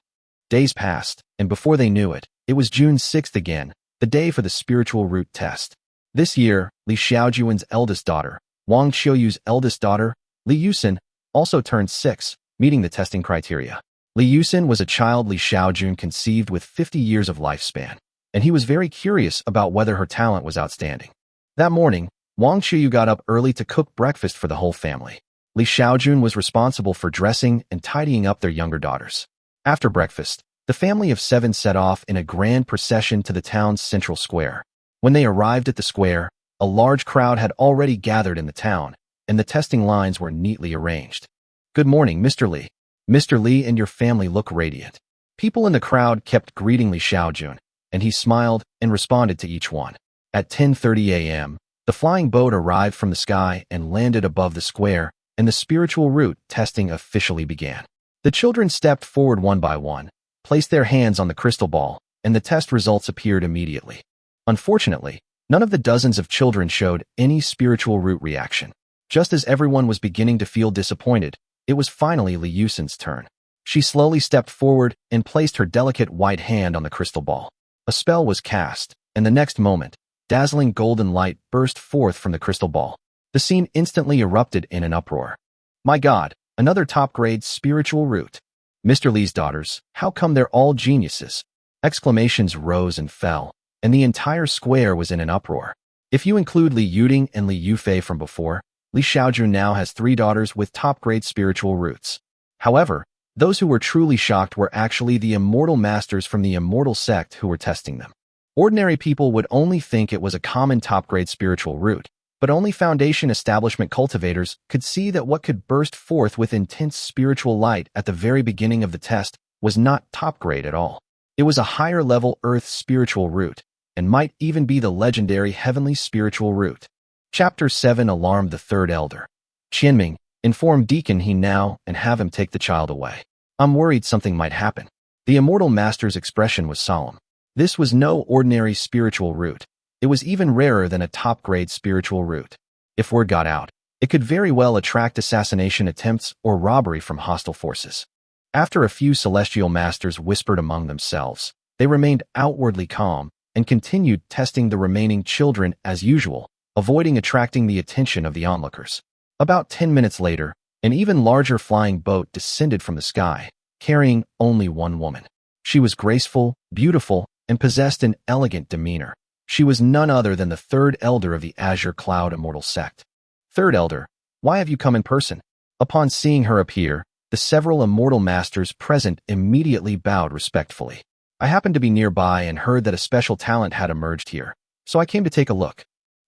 A: Days passed, and before they knew it, it was June 6th again, the day for the spiritual root test. This year, Li Xiaojun's eldest daughter, Wang Qiuyu's eldest daughter, Li Yusin, also turned 6, meeting the testing criteria. Li Yusin was a child Li Xiaojun conceived with 50 years of lifespan, and he was very curious about whether her talent was outstanding. That morning, Wang Qiuyu got up early to cook breakfast for the whole family. Li Xiaojun was responsible for dressing and tidying up their younger daughters. After breakfast, the family of 7 set off in a grand procession to the town's central square. When they arrived at the square, a large crowd had already gathered in the town, and the testing lines were neatly arranged. "Good morning, Mr. Li. Mr. Li and your family look radiant." People in the crowd kept greeting Li Xiaojun, and he smiled and responded to each one. At 10:30 a.m., the flying boat arrived from the sky and landed above the square, and the spiritual root testing officially began. The children stepped forward one by one, placed their hands on the crystal ball, and the test results appeared immediately. Unfortunately, none of the dozens of children showed any spiritual root reaction. Just as everyone was beginning to feel disappointed, it was finally Li Yusin's turn. She slowly stepped forward and placed her delicate white hand on the crystal ball. A spell was cast, and the next moment, dazzling golden light burst forth from the crystal ball. The scene instantly erupted in an uproar. "My God, another top-grade spiritual root. Mr. Li's daughters, how come they're all geniuses?" Exclamations rose and fell, and the entire square was in an uproar. If you include Li Yuding and Li Yufei from before, Li Xiaojun now has 3 daughters with top-grade spiritual roots. However, those who were truly shocked were actually the immortal masters from the immortal sect who were testing them. Ordinary people would only think it was a common top-grade spiritual root, but only Foundation establishment cultivators could see that what could burst forth with intense spiritual light at the very beginning of the test was not top-grade at all. It was a higher-level earth spiritual root, and might even be the legendary heavenly spiritual root. Chapter 7 alarmed the third elder. Qianming, inform Deacon he now and have him take the child away. I'm worried something might happen. The immortal master's expression was solemn. This was no ordinary spiritual root. It was even rarer than a top-grade spiritual root. If word got out, it could very well attract assassination attempts or robbery from hostile forces. After a few celestial masters whispered among themselves, they remained outwardly calm and continued testing the remaining children as usual, avoiding attracting the attention of the onlookers. About 10 minutes later, an even larger flying boat descended from the sky, carrying only one woman. She was graceful, beautiful, and possessed an elegant demeanor. She was none other than the third elder of the Azure Cloud Immortal Sect. Third elder, why have you come in person? Upon seeing her appear, the several immortal masters present immediately bowed respectfully. I happened to be nearby and heard that a special talent had emerged here, so I came to take a look.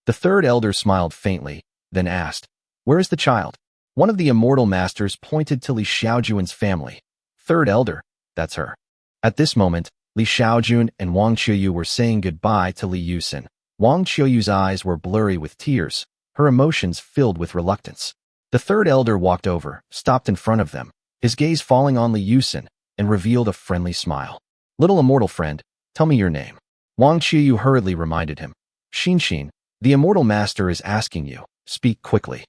A: The third elder smiled faintly, then asked, where is the child? One of the immortal masters pointed to Li Xiaojun's family. Third elder, that's her. At this moment, Li Xiaojun and Wang Qiuyu were saying goodbye to Li Yusin. Wang Qiuyu's eyes were blurry with tears, her emotions filled with reluctance. The third elder walked over, stopped in front of them, his gaze falling on Li Yusin, and revealed a friendly smile. Little immortal friend, tell me your name. Wang Qiuyu hurriedly reminded him. Xin, the immortal master is asking you. Speak quickly.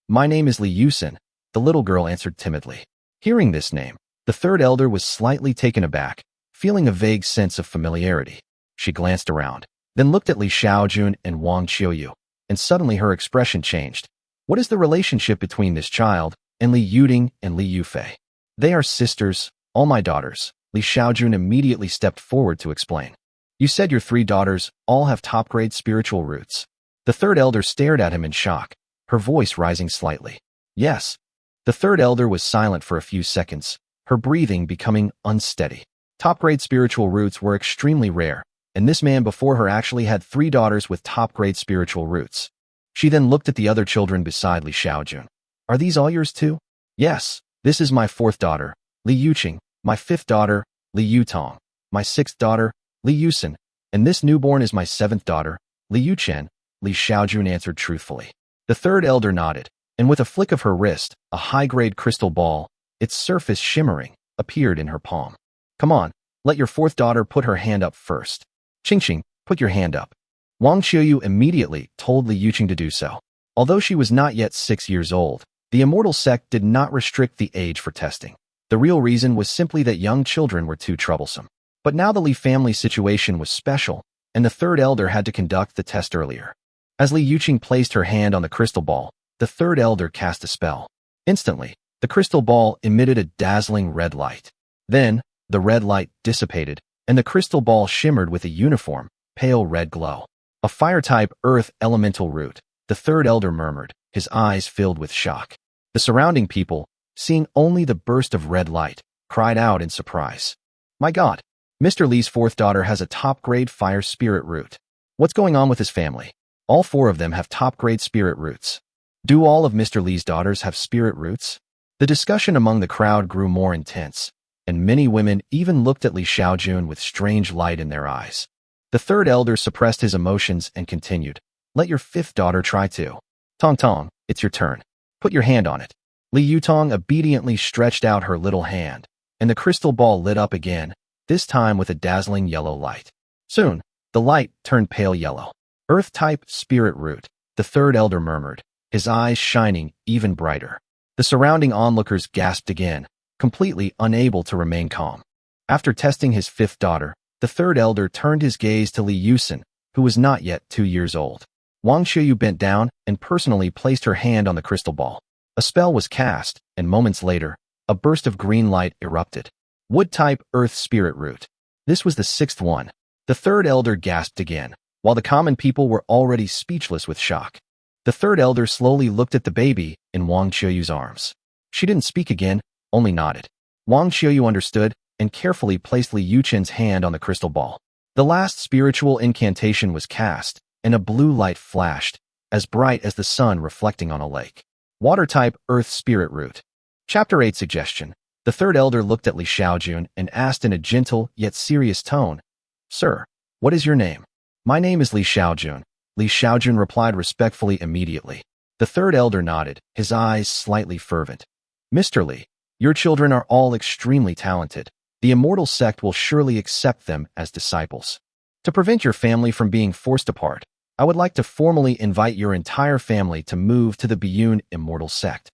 A: My name is Li Yusin, the little girl answered timidly. Hearing this name, the third elder was slightly taken aback, feeling a vague sense of familiarity. She glanced around, then looked at Li Xiaojun and Wang Qiuyu, and suddenly her expression changed. What is the relationship between this child and Li Yuding and Li Yufei? They are sisters, all my daughters. Li Xiaojun immediately stepped forward to explain. You said your 3 daughters all have top-grade spiritual roots. The third elder stared at him in shock, her voice rising slightly. Yes. The third elder was silent for a few seconds, her breathing becoming unsteady. Top-grade spiritual roots were extremely rare, and this man before her actually had 3 daughters with top-grade spiritual roots. She then looked at the other children beside Li Xiaojun. Are these all yours too? Yes. This is my 4th daughter, Li Yuqing, my 5th daughter, Li Yutong, my 6th daughter, Li Yusin, and this newborn is my 7th daughter, Li Yuchen, Li Xiaojun answered truthfully. The third elder nodded, and with a flick of her wrist, a high-grade crystal ball, its surface shimmering, appeared in her palm. Come on, let your 4th daughter put her hand up first. Qingqing, put your hand up. Wang Qiuyu immediately told Li Yuqing to do so. Although she was not yet 6 years old, the immortal sect did not restrict the age for testing. The real reason was simply that young children were too troublesome. But now the Li family situation was special, and the third elder had to conduct the test earlier. As Li Yuqing placed her hand on the crystal ball, the third elder cast a spell. Instantly, the crystal ball emitted a dazzling red light. Then, the red light dissipated, and the crystal ball shimmered with a uniform, pale red glow. A fire-type earth elemental root, the third elder murmured, his eyes filled with shock. The surrounding people, seeing only the burst of red light, cried out in surprise. My God! Mr. Li's 4th daughter has a top-grade fire spirit root. What's going on with his family? All 4 of them have top-grade spirit roots. Do all of Mr. Li's daughters have spirit roots? The discussion among the crowd grew more intense, and many women even looked at Li Xiaojun with strange light in their eyes. The third elder suppressed his emotions and continued. Let your 5th daughter try too. Tong Tong, it's your turn. Put your hand on it. Li Yutong obediently stretched out her little hand, and the crystal ball lit up again, this time with a dazzling yellow light. Soon, the light turned pale yellow. Earth-type spirit root, the third elder murmured, his eyes shining even brighter. The surrounding onlookers gasped again, completely unable to remain calm. After testing his 5th daughter, the third elder turned his gaze to Li Yusin, who was not yet 2 years old. Wang Qiuyu bent down and personally placed her hand on the crystal ball. A spell was cast, and moments later, a burst of green light erupted. Wood-type earth spirit root. This was the 6th one. The third elder gasped again, while the common people were already speechless with shock. The The third elder slowly looked at the baby in Wang Qiuyu's arms. She didn't speak again, only nodded. Wang Qiuyu understood and carefully placed Li Yuchen's hand on the crystal ball. The last spiritual incantation was cast, and a blue light flashed, as bright as the sun reflecting on a lake. Water type, Earth Spirit Root. Chapter 8 Suggestion. The third elder looked at Li Xiaojun and asked in a gentle yet serious tone, "Sir, what is your name?" "My name is Li Xiaojun," Li Xiaojun replied respectfully immediately. The third elder nodded, his eyes slightly fervent. "Mr. Li, your children are all extremely talented. The immortal sect will surely accept them as disciples. To prevent your family from being forced apart, I would like to formally invite your entire family to move to the Biyun immortal sect."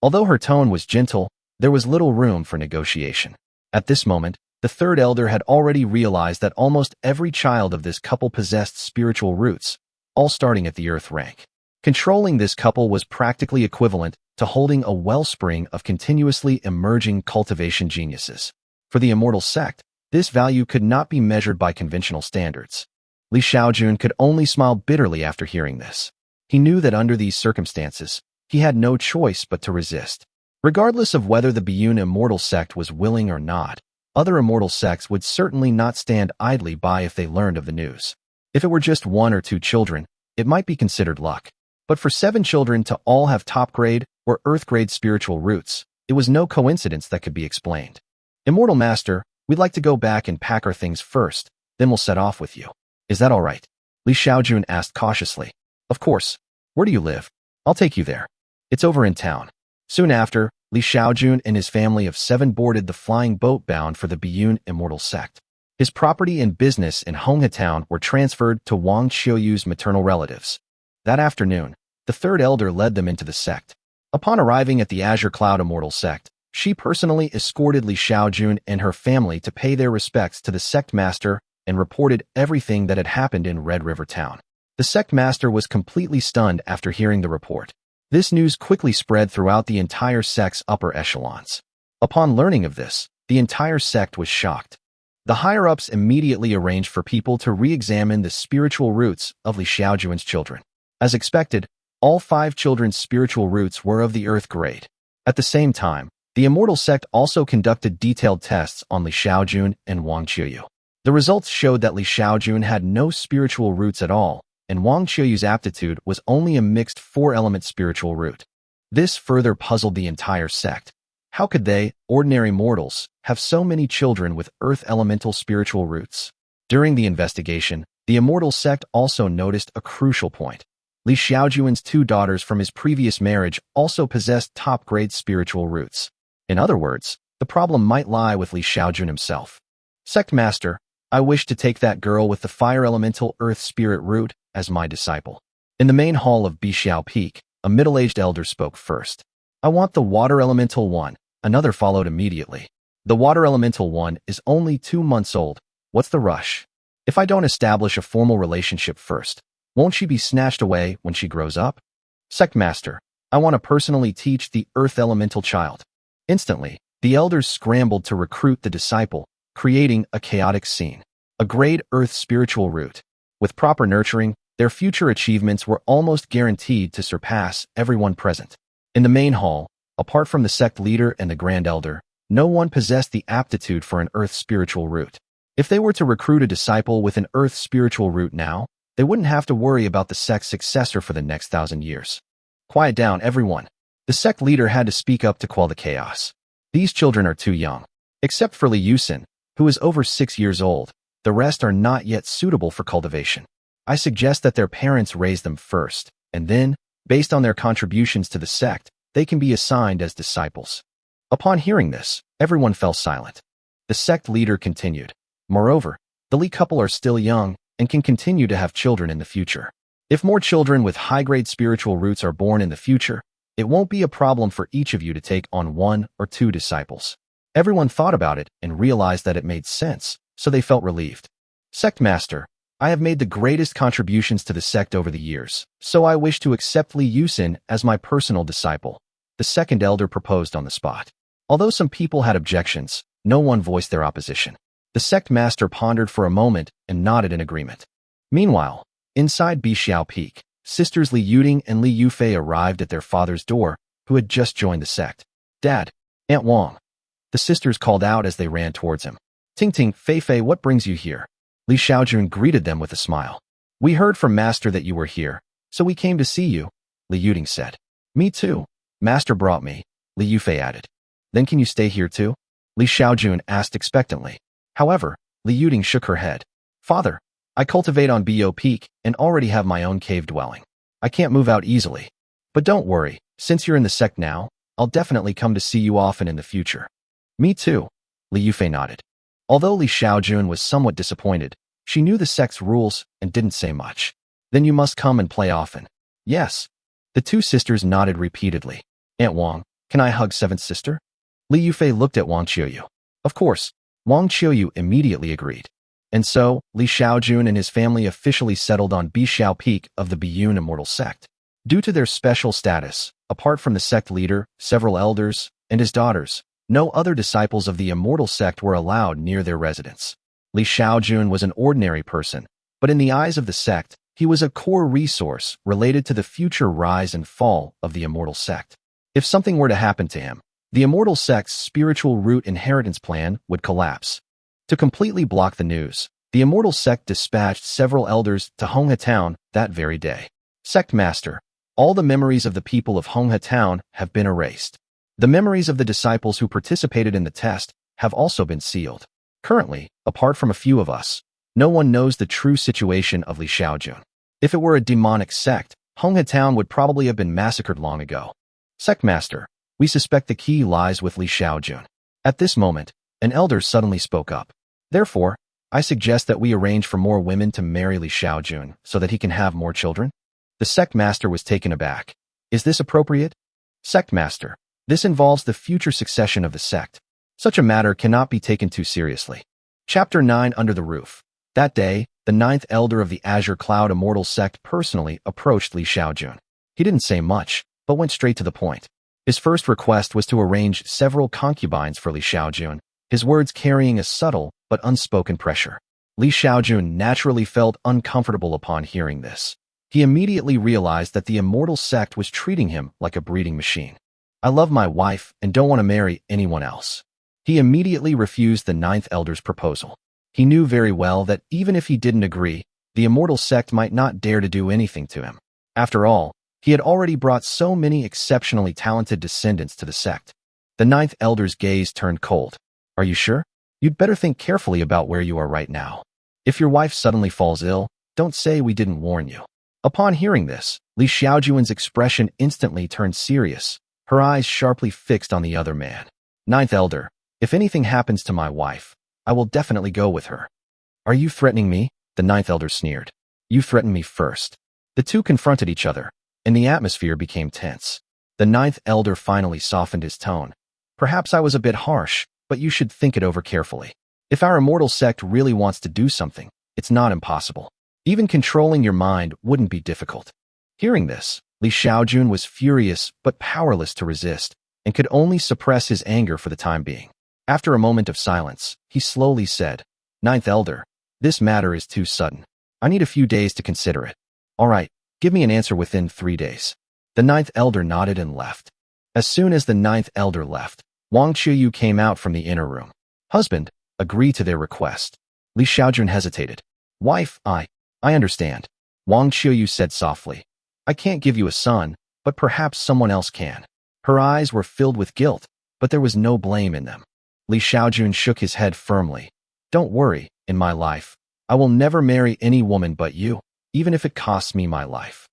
A: Although her tone was gentle, there was little room for negotiation. At this moment, the third elder had already realized that almost every child of this couple possessed spiritual roots, all starting at the earth rank. Controlling this couple was practically equivalent to holding a wellspring of continuously emerging cultivation geniuses. For the immortal sect, this value could not be measured by conventional standards. Li Xiaojun could only smile bitterly after hearing this. He knew that under these circumstances, he had no choice but to resist. Regardless of whether the Biyun immortal sect was willing or not, other immortal sects would certainly not stand idly by if they learned of the news. If it were just 1 or 2 children, it might be considered luck. But for 7 children to all have top-grade or earth-grade spiritual roots, it was no coincidence that could be explained. "Immortal Master, we'd like to go back and pack our things first, then we'll set off with you. Is that all right?" Li Xiaojun asked cautiously. "Of course. Where do you live? I'll take you there. It's over in town." Soon after, Li Xiaojun and his family of 7 boarded the flying boat bound for the Biyun immortal sect. His property and business in Honghe town were transferred to Wang Qiuyu's maternal relatives. That afternoon, the third elder led them into the sect. Upon arriving at the Azure Cloud immortal sect, she personally escorted Li Xiaojun and her family to pay their respects to the sect master and reported everything that had happened in Red River Town. The sect master was completely stunned after hearing the report. This news quickly spread throughout the entire sect's upper echelons. Upon learning of this, the entire sect was shocked. The higher-ups immediately arranged for people to re-examine the spiritual roots of Li Xiaojun's children. As expected, all 5 children's spiritual roots were of the earth grade. At the same time, the immortal sect also conducted detailed tests on Li Xiaojun and Wang Qiuyu. The results showed that Li Xiaojun had no spiritual roots at all, and Wang Qiuyu's aptitude was only a mixed 4-element spiritual root. This further puzzled the entire sect. How could they, ordinary mortals, have so many children with earth elemental spiritual roots? During the investigation, the immortal sect also noticed a crucial point. Li Xiaojun's 2 daughters from his previous marriage also possessed top-grade spiritual roots. In other words, the problem might lie with Li Xiaojun himself. "Sect Master, I wish to take that girl with the fire elemental earth spirit root as my disciple." In the main hall of Bixiao Peak, a middle-aged elder spoke first. "I want the water elemental one," another followed immediately. "The water elemental one is only 2 months old. What's the rush? If I don't establish a formal relationship first, won't she be snatched away when she grows up?" "Sect Master, I want to personally teach the earth elemental child." Instantly, the elders scrambled to recruit the disciple, creating a chaotic scene. A grade earth spiritual root. With proper nurturing, their future achievements were almost guaranteed to surpass everyone present. In the main hall, apart from the sect leader and the grand elder, no one possessed the aptitude for an earth spiritual root. If they were to recruit a disciple with an earth spiritual root now, they wouldn't have to worry about the sect's successor for the next 1,000 years. "Quiet down, everyone." The sect leader had to speak up to quell the chaos. "These children are too young. Except for Li Yusen, who is over 6 years old, the rest are not yet suitable for cultivation. I suggest that their parents raise them first, and then, based on their contributions to the sect, they can be assigned as disciples." Upon hearing this, everyone fell silent. The sect leader continued. "Moreover, the Li couple are still young and can continue to have children in the future. If more children with high-grade spiritual roots are born in the future, it won't be a problem for each of you to take on 1 or 2 disciples." Everyone thought about it and realized that it made sense, so they felt relieved. "Sect Master, I have made the greatest contributions to the sect over the years, so I wish to accept Li Yusen as my personal disciple," the second elder proposed on the spot. Although some people had objections, no one voiced their opposition. The sect master pondered for a moment and nodded in agreement. Meanwhile, inside Bixiao Peak, sisters Li Yuding and Li Yufei arrived at their father's door, who had just joined the sect. "Dad, Aunt Wang," the sisters called out as they ran towards him. "Ting Ting, Fei Fei, what brings you here?" Li Xiaojun greeted them with a smile. "We heard from Master that you were here, so we came to see you," Li Yuding said. "Me too. Master brought me," Li Yufei added. "Then can you stay here too?" Li Xiaojun asked expectantly. However, Li Yuding shook her head. "Father, I cultivate on Bo Peak and already have my own cave dwelling. I can't move out easily. But don't worry, since you're in the sect now, I'll definitely come to see you often in the future." "Me too," Li Yufei nodded. Although Li Xiaojun was somewhat disappointed, she knew the sect's rules and didn't say much. "Then you must come and play often." "Yes." The two sisters nodded repeatedly. "Aunt Wang, can I hug seventh sister?" Li Yufei looked at Wang Qiuyu. Of course, Wang Qiuyu immediately agreed. And so, Li Xiaojun and his family officially settled on Bishao Peak of the Biyun Immortal sect. Due to their special status, apart from the sect leader, several elders, and his daughters, no other disciples of the Immortal sect were allowed near their residence. Li Xiaojun was an ordinary person, but in the eyes of the sect, he was a core resource related to the future rise and fall of the Immortal sect. If something were to happen to him, the Immortal sect's spiritual root inheritance plan would collapse. To completely block the news, the Immortal sect dispatched several elders to Honghe Town that very day. "Sect Master, all the memories of the people of Honghe Town have been erased. The memories of the disciples who participated in the test have also been sealed. Currently, apart from a few of us, no one knows the true situation of Li Xiaojun. If it were a demonic sect, Honghe Town would probably have been massacred long ago. Sect Master, we suspect the key lies with Li Xiaojun." At this moment, an elder suddenly spoke up. "Therefore, I suggest that we arrange for more women to marry Li Xiaojun so that he can have more children." The sect master was taken aback. "Is this appropriate?" "Sect Master, this involves the future succession of the sect. Such a matter cannot be taken too seriously." Chapter 9 Under the Roof. That day, the ninth elder of the Azure Cloud Immortal sect personally approached Li Xiaojun. He didn't say much, but went straight to the point. His first request was to arrange several concubines for Li Xiaojun, his words carrying a subtle but unspoken pressure. Li Xiaojun naturally felt uncomfortable upon hearing this. He immediately realized that the Immortal sect was treating him like a breeding machine. "I love my wife and don't want to marry anyone else." He immediately refused the ninth elder's proposal. He knew very well that even if he didn't agree, the Immortal sect might not dare to do anything to him. After all, he had already brought so many exceptionally talented descendants to the sect. The ninth elder's gaze turned cold. "Are you sure? You'd better think carefully about where you are right now. If your wife suddenly falls ill, don't say we didn't warn you." Upon hearing this, Li Xiaojun's expression instantly turned serious, her eyes sharply fixed on the other man. "Ninth elder, if anything happens to my wife, I will definitely go with her." "Are you threatening me?" the ninth elder sneered. "You threatened me first." The two confronted each other, and the atmosphere became tense. The ninth elder finally softened his tone. "Perhaps I was a bit harsh, but you should think it over carefully. If our Immortal sect really wants to do something, it's not impossible. Even controlling your mind wouldn't be difficult." Hearing this, Li Xiaojun was furious but powerless to resist, and could only suppress his anger for the time being. After a moment of silence, he slowly said, "Ninth elder, this matter is too sudden. I need a few days to consider it." "All right, give me an answer within 3 days." The ninth elder nodded and left. As soon as the ninth elder left, Wang Qiuyu came out from the inner room. "Husband, agree to their request." Li Xiaojun hesitated. "Wife, I understand," Wang Qiuyu said softly. "I can't give you a son, but perhaps someone else can." Her eyes were filled with guilt, but there was no blame in them. Li Xiaojun shook his head firmly. "Don't worry, in my life, I will never marry any woman but you, even if it costs me my life.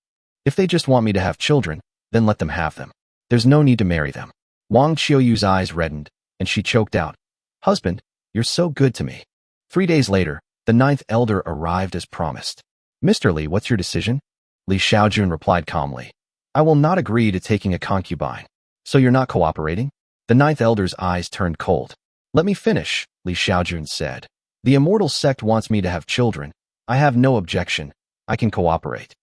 A: If they just want me to have children, then let them have them. There's no need to marry them." Wang Qiuyu's eyes reddened, and she choked out, "Husband, you're so good to me." 3 days later, the ninth elder arrived as promised. "Mr. Li, what's your decision?" Li Xiaojun replied calmly. "I will not agree to taking a concubine." "So you're not cooperating?" The ninth elder's eyes turned cold. "Let me finish," Li Xiaojun said. "The Immortal sect wants me to have children. I have no objection. I can cooperate.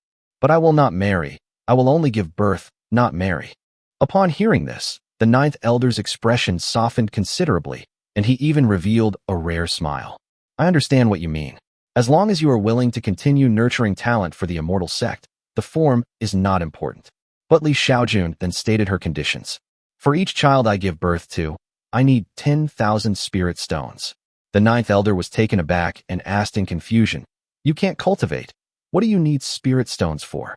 A: But I will not marry. I will only give birth, not marry." Upon hearing this, the ninth elder's expression softened considerably, and he even revealed a rare smile. "I understand what you mean. As long as you are willing to continue nurturing talent for the Immortal sect, The form is not important. But Li Xiaojun then stated her conditions. For each child I give birth to, I need 10,000 spirit stones. The ninth elder was taken aback and asked in confusion, "You can't cultivate. What do you need spirit stones for?"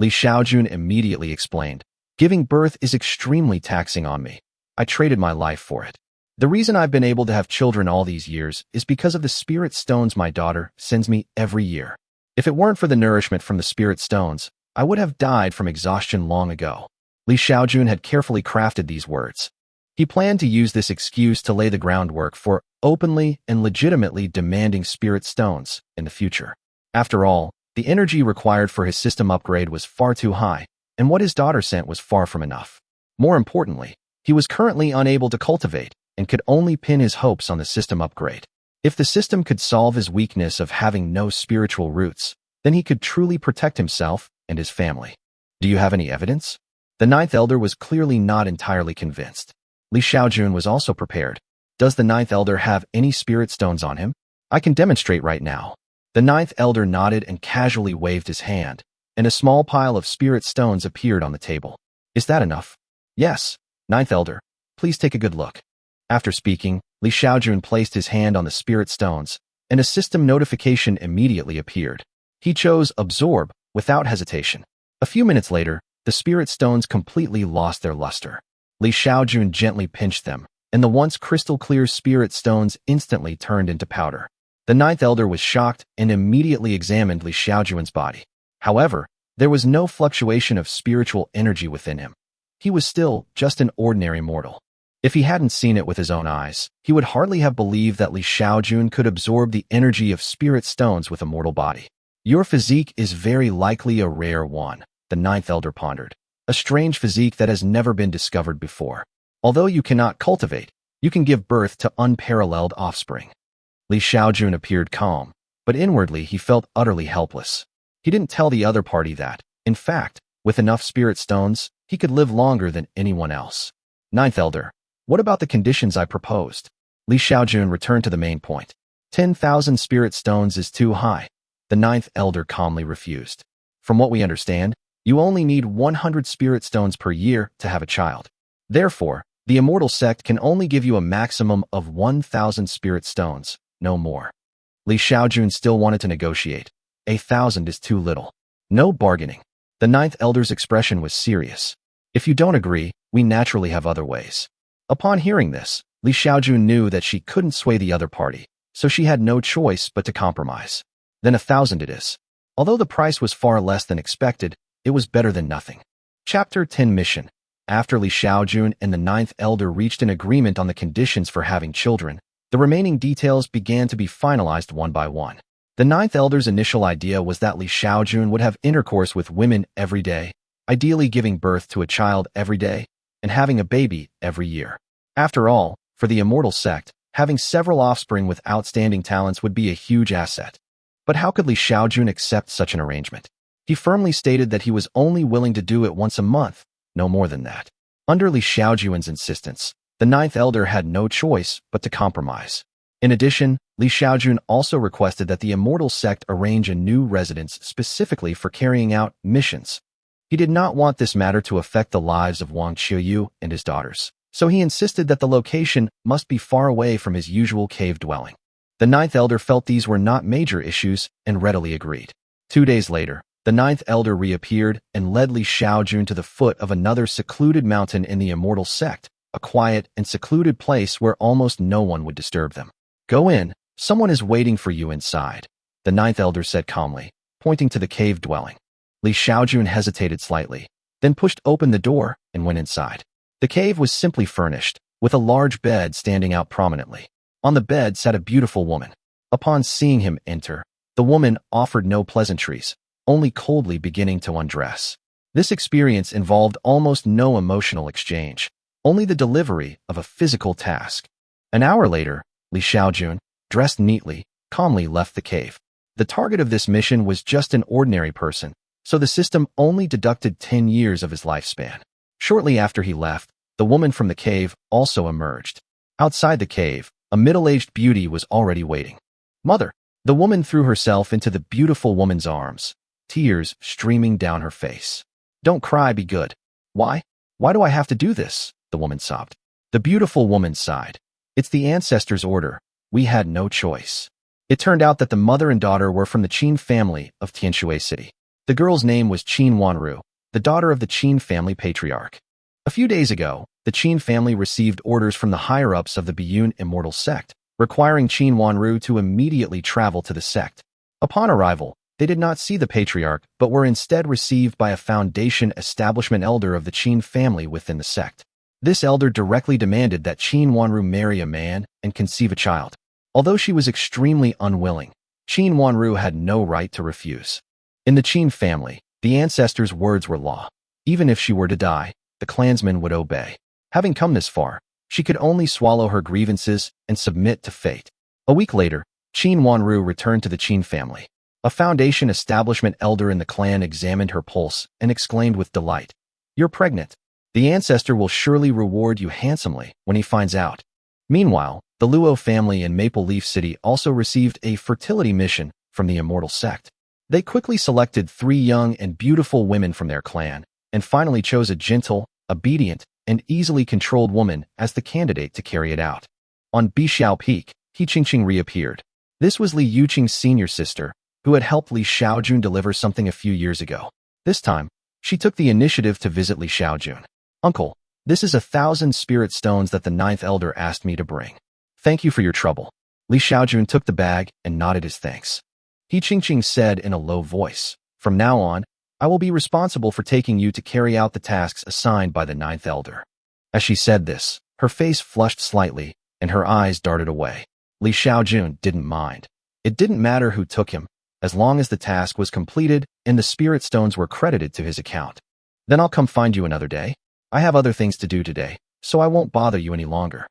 A: Li Xiaojun immediately explained, "Giving birth is extremely taxing on me. I traded my life for it. The reason I've been able to have children all these years is because of the spirit stones my daughter sends me every year. If it weren't for the nourishment from the spirit stones, I would have died from exhaustion long ago." Li Xiaojun had carefully crafted these words. He planned to use this excuse to lay the groundwork for openly and legitimately demanding spirit stones in the future. After all, the energy required for his system upgrade was far too high, and what his daughter sent was far from enough. More importantly, he was currently unable to cultivate and could only pin his hopes on the system upgrade. If the system could solve his weakness of having no spiritual roots, then he could truly protect himself and his family. "Do you have any evidence?" The ninth elder was clearly not entirely convinced. Li Xiaojun was also prepared. "Does the ninth elder have any spirit stones on him? I can demonstrate right now." The ninth elder nodded and casually waved his hand, and a small pile of spirit stones appeared on the table. "Is that enough?" "Yes, ninth elder. Please take a good look." After speaking, Li Xiaojun placed his hand on the spirit stones, and a system notification immediately appeared. He chose Absorb without hesitation. A few minutes later, the spirit stones completely lost their luster. Li Xiaojun gently pinched them, and the once crystal-clear spirit stones instantly turned into powder. The ninth elder was shocked and immediately examined Li Xiaojun's body. However, there was no fluctuation of spiritual energy within him. He was still just an ordinary mortal. If he hadn't seen it with his own eyes, he would hardly have believed that Li Xiaojun could absorb the energy of spirit stones with a mortal body. "Your physique is very likely a rare one," the ninth elder pondered. "A strange physique that has never been discovered before. Although you cannot cultivate, you can give birth to unparalleled offspring." Li Xiaojun appeared calm, but inwardly he felt utterly helpless. He didn't tell the other party that, in fact, with enough spirit stones, he could live longer than anyone else. "Ninth elder, what about the conditions I proposed?" Li Xiaojun returned to the main point. 10,000 spirit stones is too high. The ninth elder calmly refused. "From what we understand, you only need 100 spirit stones per year to have a child. Therefore, the immortal sect can only give you a maximum of 1,000 spirit stones, no more." Li Xiaojun still wanted to negotiate. 1,000 is too little. No bargaining. The ninth elder's expression was serious. "If you don't agree, we naturally have other ways." Upon hearing this, Li Xiaojun knew that she couldn't sway the other party, so she had no choice but to compromise. "Then 1,000 it is." Although the price was far less than expected, it was better than nothing. Chapter 10 Mission. After Li Xiaojun and the ninth elder reached an agreement on the conditions for having children, the remaining details began to be finalized one by one. The ninth elder's initial idea was that Li Xiaojun would have intercourse with women every day, ideally giving birth to a child every day, and having a baby every year. After all, for the immortal sect, having several offspring with outstanding talents would be a huge asset. But how could Li Xiaojun accept such an arrangement? He firmly stated that he was only willing to do it once a month, no more than that. Under Li Xiaojun's insistence, the ninth elder had no choice but to compromise. In addition, Li Xiaojun also requested that the immortal sect arrange a new residence specifically for carrying out missions. He did not want this matter to affect the lives of Wang Qiuyu and his daughters, so he insisted that the location must be far away from his usual cave dwelling. The ninth elder felt these were not major issues and readily agreed. 2 days later, the ninth elder reappeared and led Li Xiaojun to the foot of another secluded mountain in the immortal sect, a quiet and secluded place where almost no one would disturb them. "Go in, someone is waiting for you inside," the ninth elder said calmly, pointing to the cave dwelling. Li Xiaojun hesitated slightly, then pushed open the door and went inside. The cave was simply furnished, with a large bed standing out prominently. On the bed sat a beautiful woman. Upon seeing him enter, the woman offered no pleasantries, only coldly beginning to undress. This experience involved almost no emotional exchange, only the delivery of a physical task. An hour later, Li Xiaojun, dressed neatly, calmly left the cave. The target of this mission was just an ordinary person, so the system only deducted 10 years of his lifespan. Shortly after he left, the woman from the cave also emerged. Outside the cave, a middle-aged beauty was already waiting. "Mother!" The woman threw herself into the beautiful woman's arms. tears streaming down her face. Don't cry, be good. Why? Why do I have to do this? The woman sobbed. The beautiful woman sighed. It's the ancestors' order. We had no choice. It turned out that the mother and daughter were from the Qin family of Tianshui City. The girl's name was Qin Wanru, the daughter of the Qin family patriarch. A few days ago, the Qin family received orders from the higher-ups of the Biyun immortal sect, requiring Qin Wanru to immediately travel to the sect. Upon arrival, they did not see the patriarch, but were instead received by a foundation establishment elder of the Qin family within the sect. This elder directly demanded that Qin Wanru marry a man and conceive a child. Although she was extremely unwilling, Qin Wanru had no right to refuse. In the Qin family, the ancestors' words were law. Even if she were to die, the clansmen would obey. Having come this far, she could only swallow her grievances and submit to fate. A week later, Qin Wanru returned to the Qin family. A foundation establishment elder in the clan examined her pulse and exclaimed with delight, "You're pregnant. The ancestor will surely reward you handsomely when he finds out." Meanwhile, the Luo family in Maple Leaf City also received a fertility mission from the immortal sect. They quickly selected 3 young and beautiful women from their clan, and finally chose a gentle, obedient, and easily controlled woman as the candidate to carry it out. On Bixiao Peak, He Qingqing reappeared. This was Li Yuqing's senior sister, who had helped Li Xiaojun deliver something a few years ago. This time, she took the initiative to visit Li Xiaojun. "Uncle, this is 1,000 spirit stones that the 9th elder asked me to bring. Thank you for your trouble." Li Xiaojun took the bag and nodded his thanks. He Qingqing said in a low voice, "From now on, I will be responsible for taking you to carry out the tasks assigned by the 9th elder." As she said this, her face flushed slightly and her eyes darted away. Li Xiaojun didn't mind. It didn't matter who took him, as long as the task was completed and the spirit stones were credited to his account. "Then I'll come find you another day. I have other things to do today, so I won't bother you any longer."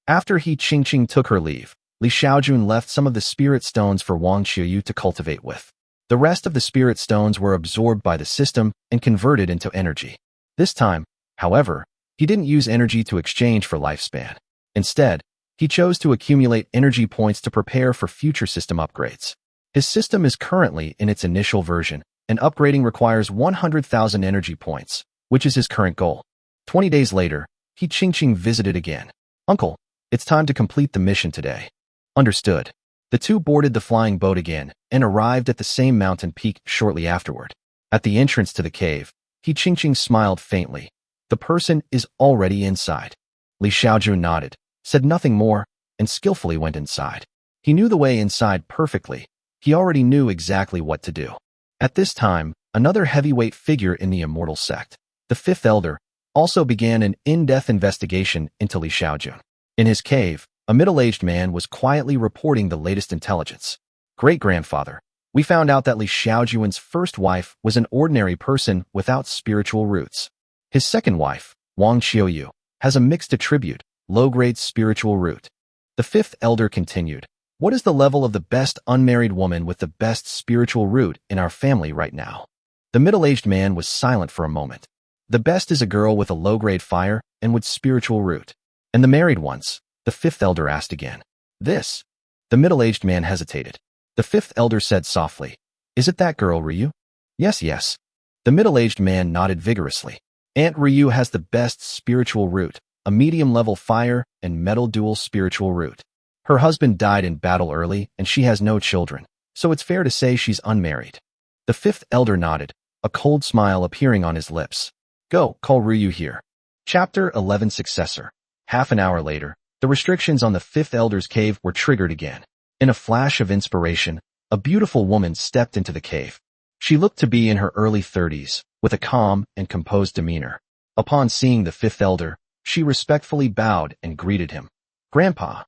A: After He Qingqing took her leave, Li Xiaojun left some of the spirit stones for Wang Qiuyu to cultivate with. The rest of the spirit stones were absorbed by the system and converted into energy. This time, however, he didn't use energy to exchange for lifespan. Instead, he chose to accumulate energy points to prepare for future system upgrades. His system is currently in its initial version, and upgrading requires 100,000 energy points, which is his current goal. 20 days later, He Qingqing visited again. "Uncle, it's time to complete the mission today." "Understood." The two boarded the flying boat again and arrived at the same mountain peak shortly afterward. At the entrance to the cave, He Qingqing smiled faintly. "The person is already inside." Li Xiaojun nodded, said nothing more, and skillfully went inside. He knew the way inside perfectly. He already knew exactly what to do. At this time, another heavyweight figure in the immortal sect, the 5th elder, also began an in-depth investigation into Li Xiaojun. In his cave, a middle-aged man was quietly reporting the latest intelligence. "Great-grandfather, we found out that Li Xiaojun's first wife was an ordinary person without spiritual roots. His second wife, Wang Qiuyu, has a mixed attribute, low-grade spiritual root." The 5th elder continued, "What is the level of the best unmarried woman with the best spiritual root in our family right now?" The middle-aged man was silent for a moment. "The best is a girl with a low-grade fire and with spiritual root." "And the married ones?" the 5th elder asked again. "This?" The middle-aged man hesitated. The 5th elder said softly, "Is it that girl, Ryu?" Yes. The middle-aged man nodded vigorously. "Aunt Ryu has the best spiritual root, a medium-level fire and metal dual spiritual root. Her husband died in battle early and she has no children, so it's fair to say she's unmarried." The 5th elder nodded, a cold smile appearing on his lips. "Go, call Ryu here." Chapter 11 Successor. Half an hour later, the restrictions on the 5th elder's cave were triggered again. In a flash of inspiration, a beautiful woman stepped into the cave. She looked to be in her early 30s, with a calm and composed demeanor. Upon seeing the 5th elder, she respectfully bowed and greeted him. "Grandpa."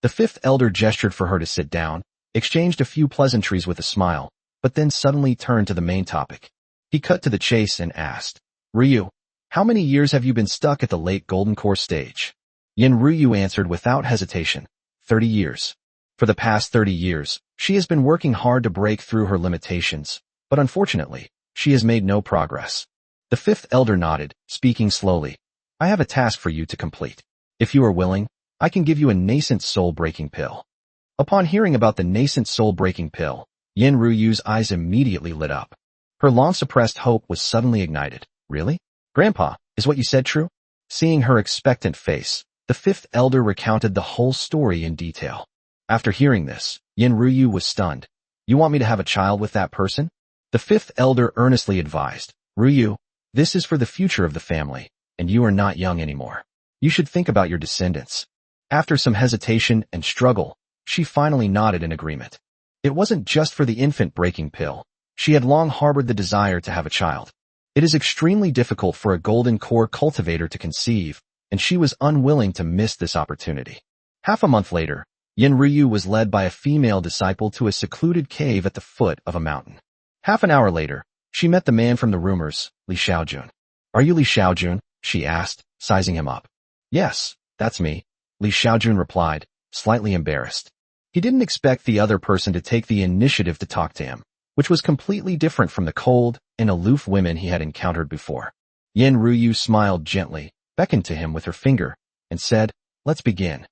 A: The 5th elder gestured for her to sit down, exchanged a few pleasantries with a smile, but then suddenly turned to the main topic. He cut to the chase and asked, "Ryu, how many years have you been stuck at the late Golden Core stage?" Yin Ryu answered without hesitation, 30 years. For the past 30 years, she has been working hard to break through her limitations, but unfortunately, she has made no progress. The 5th elder nodded, speaking slowly. "I have a task for you to complete. If you are willing, I can give you a nascent soul-breaking pill." Upon hearing about the nascent soul-breaking pill, Yin Ruyu's eyes immediately lit up. Her long-suppressed hope was suddenly ignited. Really? Grandpa, is what you said true? Seeing her expectant face, the fifth elder recounted the whole story in detail. After hearing this, Yin Ruyu was stunned. You want me to have a child with that person? The fifth elder earnestly advised, Ruyu, this is for the future of the family, and you are not young anymore. You should think about your descendants. After some hesitation and struggle, she finally nodded in agreement. It wasn't just for the infant breaking pill. She had long harbored the desire to have a child. It is extremely difficult for a golden core cultivator to conceive, and she was unwilling to miss this opportunity. Half a month later, Yin Ruyu was led by a female disciple to a secluded cave at the foot of a mountain. Half an hour later, she met the man from the rumors, Li Xiaojun. Are you Li Xiaojun? She asked, sizing him up. Yes, that's me, Li Xiaojun replied, slightly embarrassed. He didn't expect the other person to take the initiative to talk to him, which was completely different from the cold and aloof women he had encountered before. Yin Ruyu smiled gently, beckoned to him with her finger, and said, let's begin.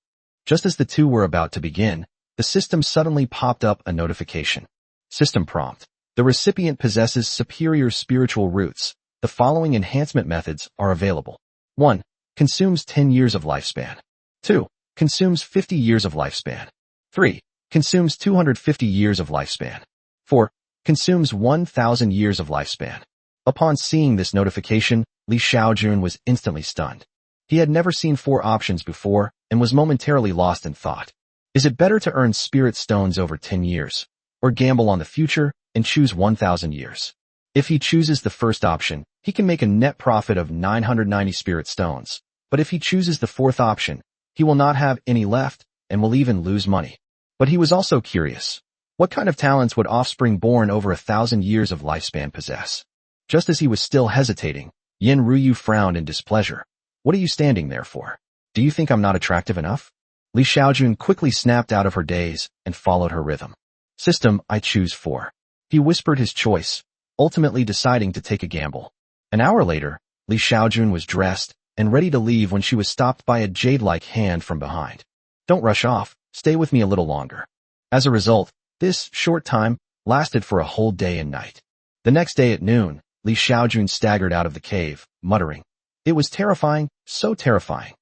A: Just as the two were about to begin, the system suddenly popped up a notification. System prompt. The recipient possesses superior spiritual roots. The following enhancement methods are available. 1. Consumes 10 years of lifespan. 2. Consumes 50 years of lifespan. 3. Consumes 250 years of lifespan. 4. Consumes 1,000 years of lifespan. Upon seeing this notification, Li Xiaojun was instantly stunned. He had never seen 4 options before and was momentarily lost in thought. Is it better to earn spirit stones over 10 years, or gamble on the future and choose 1,000 years? If he chooses the first option, he can make a net profit of 990 spirit stones, but if he chooses the fourth option, he will not have any left and will even lose money. But he was also curious. What kind of talents would offspring born over 1,000 years of lifespan possess? Just as he was still hesitating, Yin Ruyu frowned in displeasure. What are you standing there for? Do you think I'm not attractive enough? Li Xiaojun quickly snapped out of her daze and followed her rhythm. System, I choose 4. He whispered his choice, ultimately deciding to take a gamble. An hour later, Li Xiaojun was dressed and ready to leave when she was stopped by a jade-like hand from behind. Don't rush off, stay with me a little longer. As a result, this short time lasted for a whole day and night. The next day at noon, Li Xiaojun staggered out of the cave, muttering. It was terrifying, so terrifying.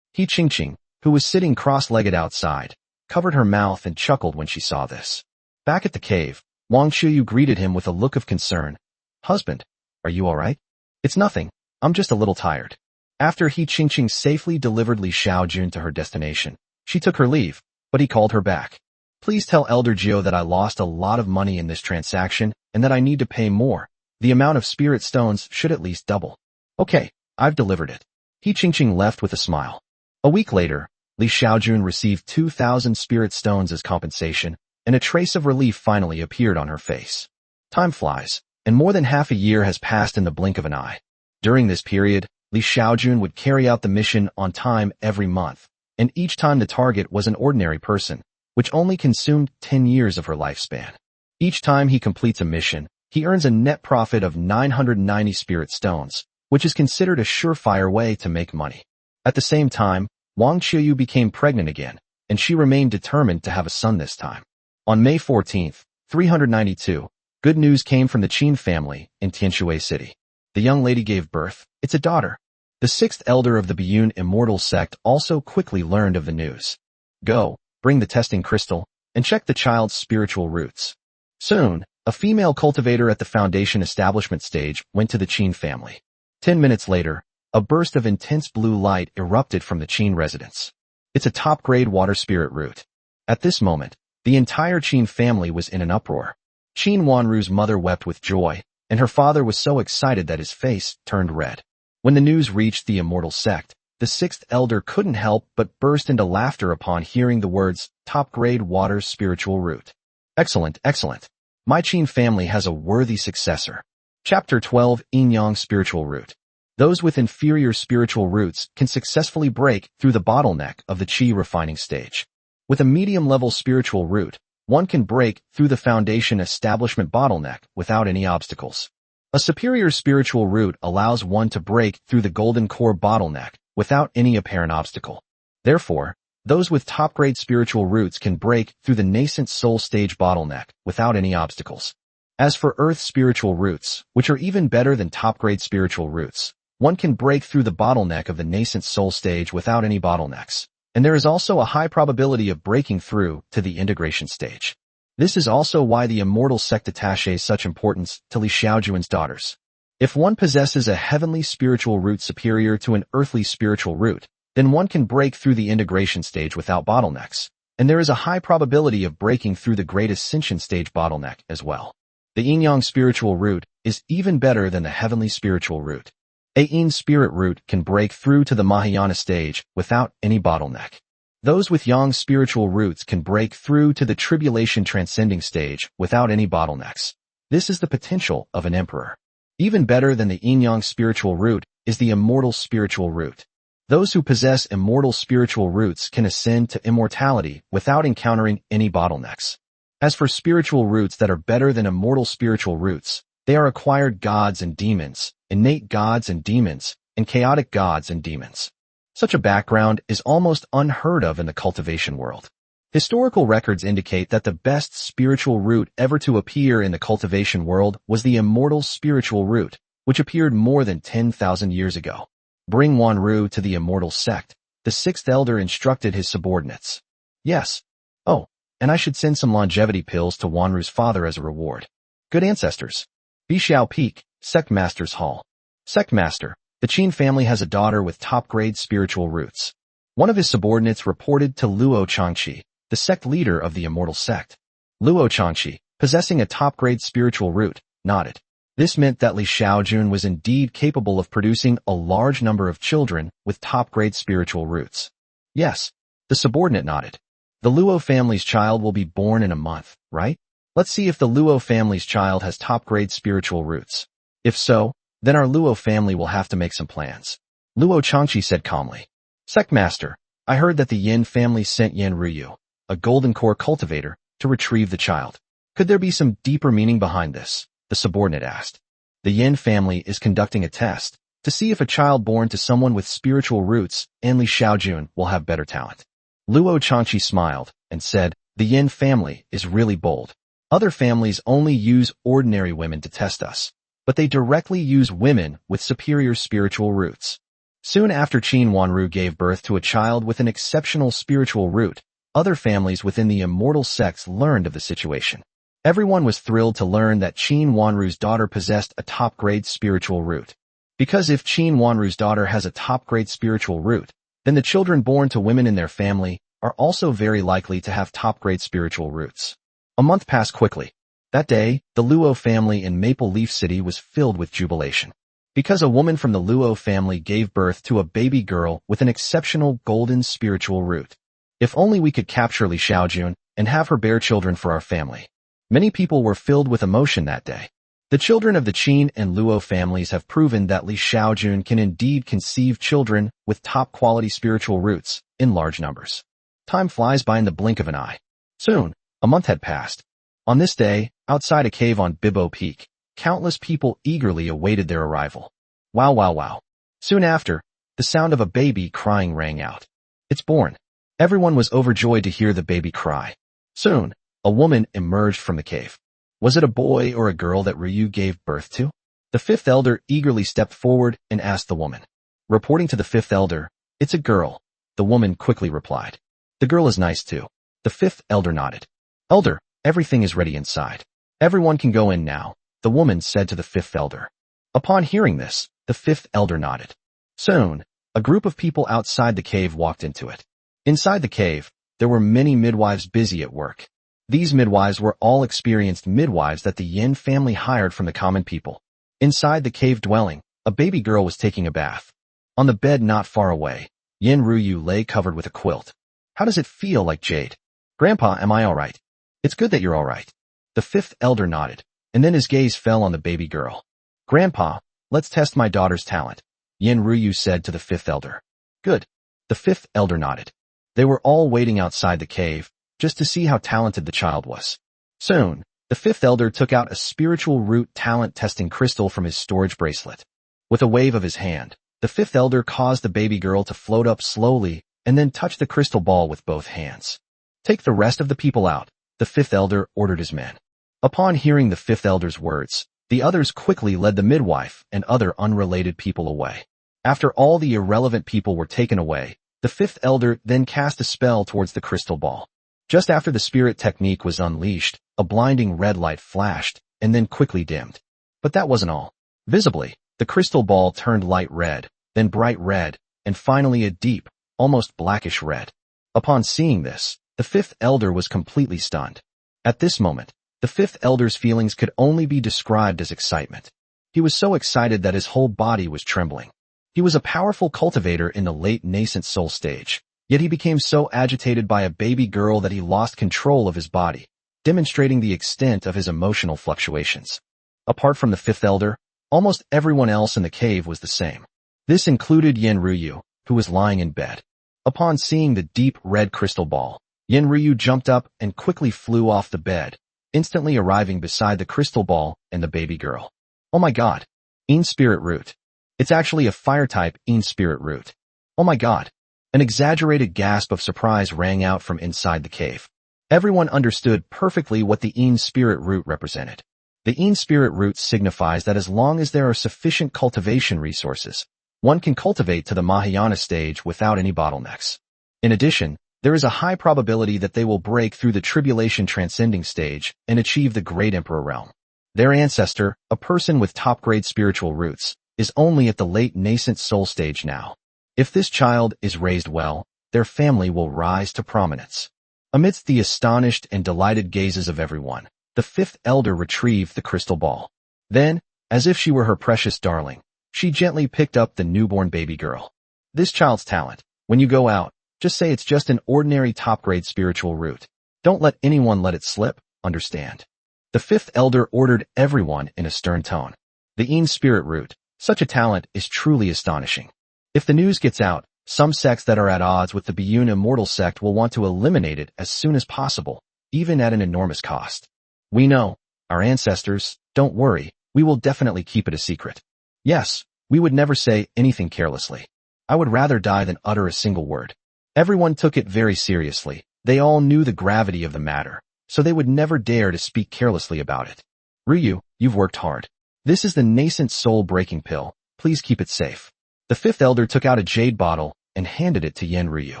A: He Qingqing, who was sitting cross-legged outside, covered her mouth and chuckled when she saw this. Back at the cave, Wang Qiyu greeted him with a look of concern. Husband, are you all right? It's nothing, I'm just a little tired. After He Qingqing safely delivered Li Xiaojun to her destination, she took her leave, but he called her back. Please tell Elder Jiu that I lost a lot of money in this transaction and that I need to pay more. The amount of spirit stones should at least double. Okay, I've delivered it. He Qingqing left with a smile. A week later, Li Xiaojun received 2,000 spirit stones as compensation, and a trace of relief finally appeared on her face. Time flies, and more than half a year has passed in the blink of an eye. During this period, Li Xiaojun would carry out the mission on time every month, and each time the target was an ordinary person, which only consumed 10 years of her lifespan. Each time he completes a mission, he earns a net profit of 990 spirit stones, which is considered a surefire way to make money. At the same time, Wang Qiyu became pregnant again, and she remained determined to have a son this time. On May 14, 392, good news came from the Qin family in Tianshui City. The young lady gave birth. It's a daughter. The sixth elder of the Biyun immortal sect also quickly learned of the news. Go, bring the testing crystal, and check the child's spiritual roots. Soon, a female cultivator at the foundation establishment stage went to the Qin family. 10 minutes later, a burst of intense blue light erupted from the Qin residence. It's a top-grade water spirit root. At this moment, the entire Qin family was in an uproar. Qin Wanru's mother wept with joy, and her father was so excited that his face turned red. When the news reached the immortal sect, the sixth elder couldn't help but burst into laughter upon hearing the words, top-grade water spiritual root. Excellent, excellent. My Qin family has a worthy successor. Chapter 12, Yin-Yang Spiritual Root. Those with inferior spiritual roots can successfully break through the bottleneck of the qi refining stage. With a medium-level spiritual root, one can break through the foundation establishment bottleneck without any obstacles. A superior spiritual root allows one to break through the golden core bottleneck without any apparent obstacle. Therefore, those with top-grade spiritual roots can break through the nascent soul stage bottleneck without any obstacles. As for Earth's spiritual roots, which are even better than top-grade spiritual roots, one can break through the bottleneck of the nascent soul stage without any bottlenecks. And there is also a high probability of breaking through to the integration stage. This is also why the immortal sect attaches such importance to Li Xiaojun's daughters. If one possesses a heavenly spiritual root superior to an earthly spiritual root, then one can break through the integration stage without bottlenecks, and there is a high probability of breaking through the great ascension stage bottleneck as well. The yin-yang spiritual root is even better than the heavenly spiritual root. A yin spirit root can break through to the Mahayana stage without any bottleneck. Those with yang spiritual roots can break through to the tribulation transcending stage without any bottlenecks. This is the potential of an emperor. Even better than the yin-yang spiritual root is the immortal spiritual root. Those who possess immortal spiritual roots can ascend to immortality without encountering any bottlenecks. As for spiritual roots that are better than immortal spiritual roots, they are acquired gods and demons, innate gods and demons, and chaotic gods and demons. Such a background is almost unheard of in the cultivation world. Historical records indicate that the best spiritual root ever to appear in the cultivation world was the immortal spiritual root, which appeared more than 10,000 years ago. Bring Wanru to the immortal sect, the sixth elder instructed his subordinates. Yes. Oh, and I should send some longevity pills to Wanru's father as a reward. Good ancestors. Bishao Peak, Sect Master's Hall. Sect Master, the Qin family has a daughter with top-grade spiritual roots. One of his subordinates reported to Luo Changxi, the sect leader of the immortal sect. Luo Changxi, possessing a top-grade spiritual root, nodded. This meant that Li Xiaojun was indeed capable of producing a large number of children with top-grade spiritual roots. Yes, the subordinate nodded. The Luo family's child will be born in a month, right? Let's see if the Luo family's child has top-grade spiritual roots. If so, then our Luo family will have to make some plans. Luo Changxi said calmly. Sect Master, I heard that the Yin family sent Yin Ruyu, a golden core cultivator, to retrieve the child. Could there be some deeper meaning behind this? The subordinate asked. The Yin family is conducting a test to see if a child born to someone with spiritual roots and Li Xiaojun will have better talent. Luo Changxi smiled and said, the Yin family is really bold. Other families only use ordinary women to test us, but they directly use women with superior spiritual roots. Soon after Qin Wanru gave birth to a child with an exceptional spiritual root, other families within the immortal sects learned of the situation. Everyone was thrilled to learn that Qin Wanru's daughter possessed a top-grade spiritual root. Because if Qin Wanru's daughter has a top-grade spiritual root, then the children born to women in their family are also very likely to have top-grade spiritual roots. A month passed quickly. That day, the Luo family in Maple Leaf City was filled with jubilation. Because a woman from the Luo family gave birth to a baby girl with an exceptional golden spiritual root. If only we could capture Li Xiaojun and have her bear children for our family. Many people were filled with emotion that day. The children of the Qin and Luo families have proven that Li Xiaojun can indeed conceive children with top-quality spiritual roots in large numbers. Time flies by in the blink of an eye. Soon, a month had passed. On this day, outside a cave on Bibo Peak, countless people eagerly awaited their arrival. Wow, wow, wow. Soon after, the sound of a baby crying rang out. It's born. Everyone was overjoyed to hear the baby cry. Soon, a woman emerged from the cave. Was it a boy or a girl that Ryu gave birth to? The fifth elder eagerly stepped forward and asked the woman. Reporting to the fifth elder, it's a girl. The woman quickly replied. The girl is nice too. The fifth elder nodded. Elder, everything is ready inside. Everyone can go in now, the woman said to the fifth elder. Upon hearing this, the fifth elder nodded. Soon, a group of people outside the cave walked into it. Inside the cave, there were many midwives busy at work. These midwives were all experienced midwives that the Yin family hired from the common people. Inside the cave dwelling, a baby girl was taking a bath. On the bed not far away, Yin Ruyu lay covered with a quilt. How does it feel like Jade? Grandpa, am I all right? It's good that you're all right. The fifth elder nodded, and then his gaze fell on the baby girl. Grandpa, let's test my daughter's talent, Yin Ruyu said to the fifth elder. Good. The fifth elder nodded. They were all waiting outside the cave, just to see how talented the child was. Soon, the fifth elder took out a spiritual root talent testing crystal from his storage bracelet. With a wave of his hand, the fifth elder caused the baby girl to float up slowly and then touch the crystal ball with both hands. Take the rest of the people out, the fifth elder ordered his men. Upon hearing the fifth elder's words, the others quickly led the midwife and other unrelated people away. After all the irrelevant people were taken away, the fifth elder then cast a spell towards the crystal ball. Just after the spirit technique was unleashed, a blinding red light flashed and then quickly dimmed. But that wasn't all. Visibly, the crystal ball turned light red, then bright red, and finally a deep, almost blackish red. Upon seeing this, the fifth elder was completely stunned. At this moment, the fifth elder's feelings could only be described as excitement. He was so excited that his whole body was trembling. He was a powerful cultivator in the late nascent soul stage, yet he became so agitated by a baby girl that he lost control of his body, demonstrating the extent of his emotional fluctuations. Apart from the fifth elder, almost everyone else in the cave was the same. This included Yen Ruyu, who was lying in bed. Upon seeing the deep red crystal ball, Yen Ruyu jumped up and quickly flew off the bed, instantly arriving beside the crystal ball and the baby girl. Oh my god! Een spirit root. It's actually a fire-type Een spirit root. Oh my god! An exaggerated gasp of surprise rang out from inside the cave. Everyone understood perfectly what the Een spirit root represented. The Een spirit root signifies that as long as there are sufficient cultivation resources, one can cultivate to the Mahayana stage without any bottlenecks. In addition, there is a high probability that they will break through the tribulation transcending stage and achieve the great emperor realm. Their ancestor, a person with top-grade spiritual roots, is only at the late nascent soul stage now. If this child is raised well, their family will rise to prominence. Amidst the astonished and delighted gazes of everyone, the fifth elder retrieved the crystal ball. Then, as if she were her precious darling, she gently picked up the newborn baby girl. This child's talent, when you go out, just say it's just an ordinary top-grade spiritual root. Don't let anyone let it slip, understand? The fifth elder ordered everyone in a stern tone. The Een spirit root, such a talent is truly astonishing. If the news gets out, some sects that are at odds with the Biyun immortal sect will want to eliminate it as soon as possible, even at an enormous cost. We know, our ancestors, don't worry, we will definitely keep it a secret. Yes, we would never say anything carelessly. I would rather die than utter a single word. Everyone took it very seriously. They all knew the gravity of the matter, so they would never dare to speak carelessly about it. Ryu, you've worked hard. This is the nascent soul-breaking pill. Please keep it safe. The fifth elder took out a jade bottle and handed it to Yen Ryu.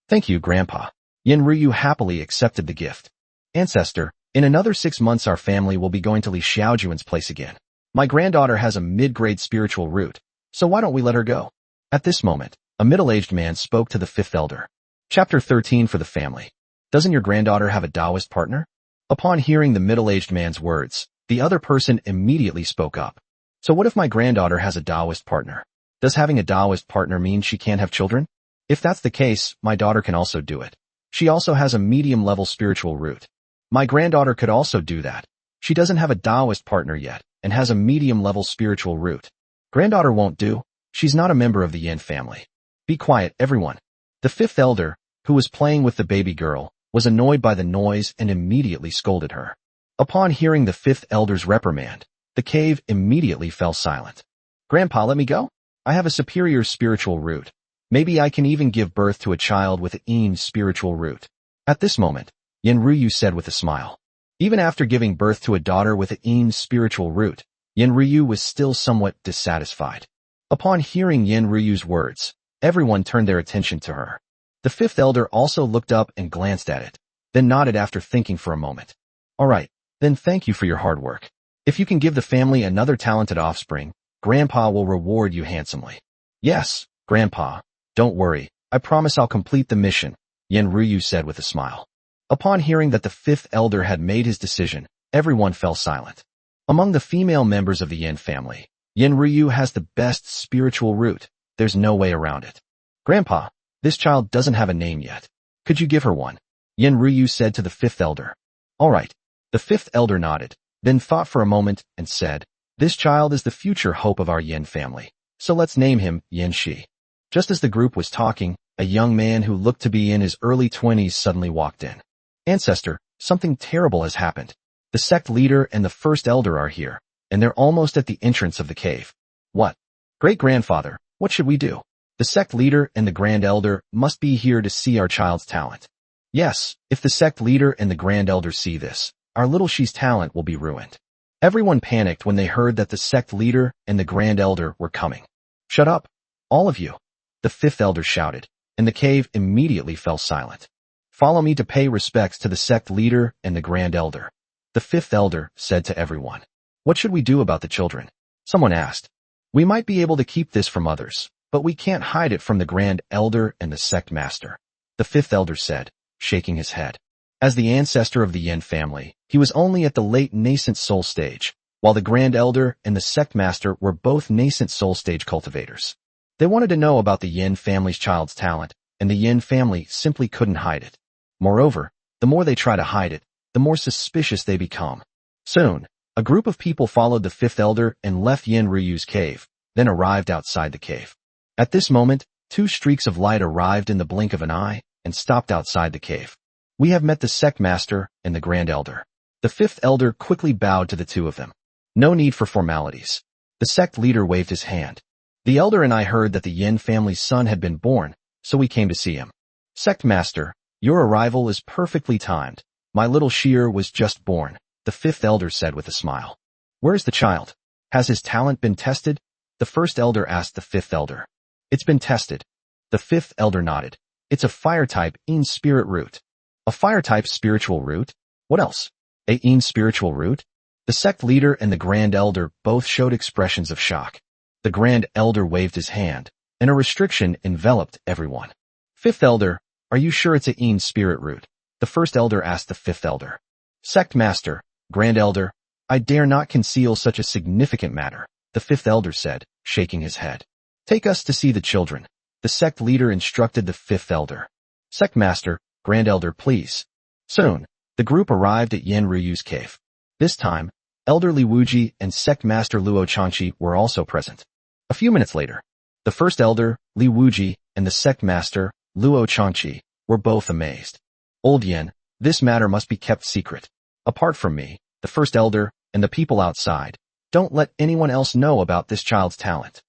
A: Thank you, Grandpa. Yen Ryu happily accepted the gift. Ancestor, in another 6 months our family will be going to Li Xiaojun's place again. My granddaughter has a mid-grade spiritual root, so why don't we let her go? At this moment, a middle-aged man spoke to the fifth elder. Chapter 13 for the family. Doesn't your granddaughter have a Taoist partner? Upon hearing the middle-aged man's words, the other person immediately spoke up. So what if my granddaughter has a Taoist partner? Does having a Taoist partner mean she can't have children? If that's the case, my daughter can also do it. She also has a medium-level spiritual root. My granddaughter could also do that. She doesn't have a Taoist partner yet, and has a medium-level spiritual root. Granddaughter won't do. She's not a member of the Yin family. Be quiet, everyone. The fifth elder, who was playing with the baby girl, was annoyed by the noise and immediately scolded her. Upon hearing the fifth elder's reprimand, the cave immediately fell silent. Grandpa, let me go? I have a superior spiritual root. Maybe I can even give birth to a child with an Een spiritual root. At this moment, Yen Ryu said with a smile. Even after giving birth to a daughter with an Een spiritual root, Yen Ryu was still somewhat dissatisfied. Upon hearing Yen Ryu's words, everyone turned their attention to her. The fifth elder also looked up and glanced at it, then nodded after thinking for a moment. All right, then thank you for your hard work. If you can give the family another talented offspring, Grandpa will reward you handsomely. Yes, Grandpa, don't worry, I promise I'll complete the mission, Yen Ryu said with a smile. Upon hearing that the fifth elder had made his decision, everyone fell silent. Among the female members of the Yin family, Yen Ryu has the best spiritual root. There's no way around it. Grandpa, this child doesn't have a name yet. Could you give her one? Yen Ryu said to the fifth elder. All right. The fifth elder nodded, then thought for a moment and said, this child is the future hope of our Yin family, so let's name him Yen Shi. Just as the group was talking, a young man who looked to be in his early 20s suddenly walked in. Ancestor, something terrible has happened. The sect leader and the first elder are here, and they're almost at the entrance of the cave. What? Great-grandfather, what should we do? The sect leader and the grand elder must be here to see our child's talent. Yes, if the sect leader and the grand elder see this, our little Shi's talent will be ruined. Everyone panicked when they heard that the sect leader and the Grand Elder were coming. Shut up, all of you, the fifth elder shouted, and the cave immediately fell silent. Follow me to pay respects to the sect leader and the Grand Elder, the fifth elder said to everyone. What should we do about the children? Someone asked. We might be able to keep this from others, but we can't hide it from the Grand Elder and the sect master, the fifth elder said, shaking his head. As the ancestor of the Yin family, he was only at the late nascent soul stage, while the Grand Elder and the sect master were both nascent soul stage cultivators. They wanted to know about the Yin family's child's talent, and the Yin family simply couldn't hide it. Moreover, the more they try to hide it, the more suspicious they become. Soon, a group of people followed the fifth elder and left Yin Ryu's cave, then arrived outside the cave. At this moment, 2 streaks of light arrived in the blink of an eye and stopped outside the cave. We have met the sect master and the Grand Elder. The fifth elder quickly bowed to the 2 of them. No need for formalities. The sect leader waved his hand. The elder and I heard that the Yin family's son had been born, so we came to see him. Sect master, your arrival is perfectly timed. My little Sheer was just born, the fifth elder said with a smile. Where's the child? Has his talent been tested? The first elder asked the fifth elder. It's been tested. The fifth elder nodded. It's a fire-type Yin spirit root. A fire-type spiritual root? What else? A Yin spiritual root? The sect leader and the Grand Elder both showed expressions of shock. The Grand Elder waved his hand, and a restriction enveloped everyone. Fifth elder, are you sure it's a Yin spirit root? The first elder asked the fifth elder. Sect master, Grand Elder, I dare not conceal such a significant matter, the fifth elder said, shaking his head. Take us to see the children, the sect leader instructed the fifth elder. Sect master, Grand Elder, please. Soon, the group arrived at Yin Ryu's cave. This time, Elder Li Wuji and Sect Master Luo Changqi were also present. A few minutes later, the first elder, Li Wuji, and the sect master, Luo Changqi, were both amazed. Old Yin, this matter must be kept secret. Apart from me, the first elder, and the people outside, don't let anyone else know about this child's talent.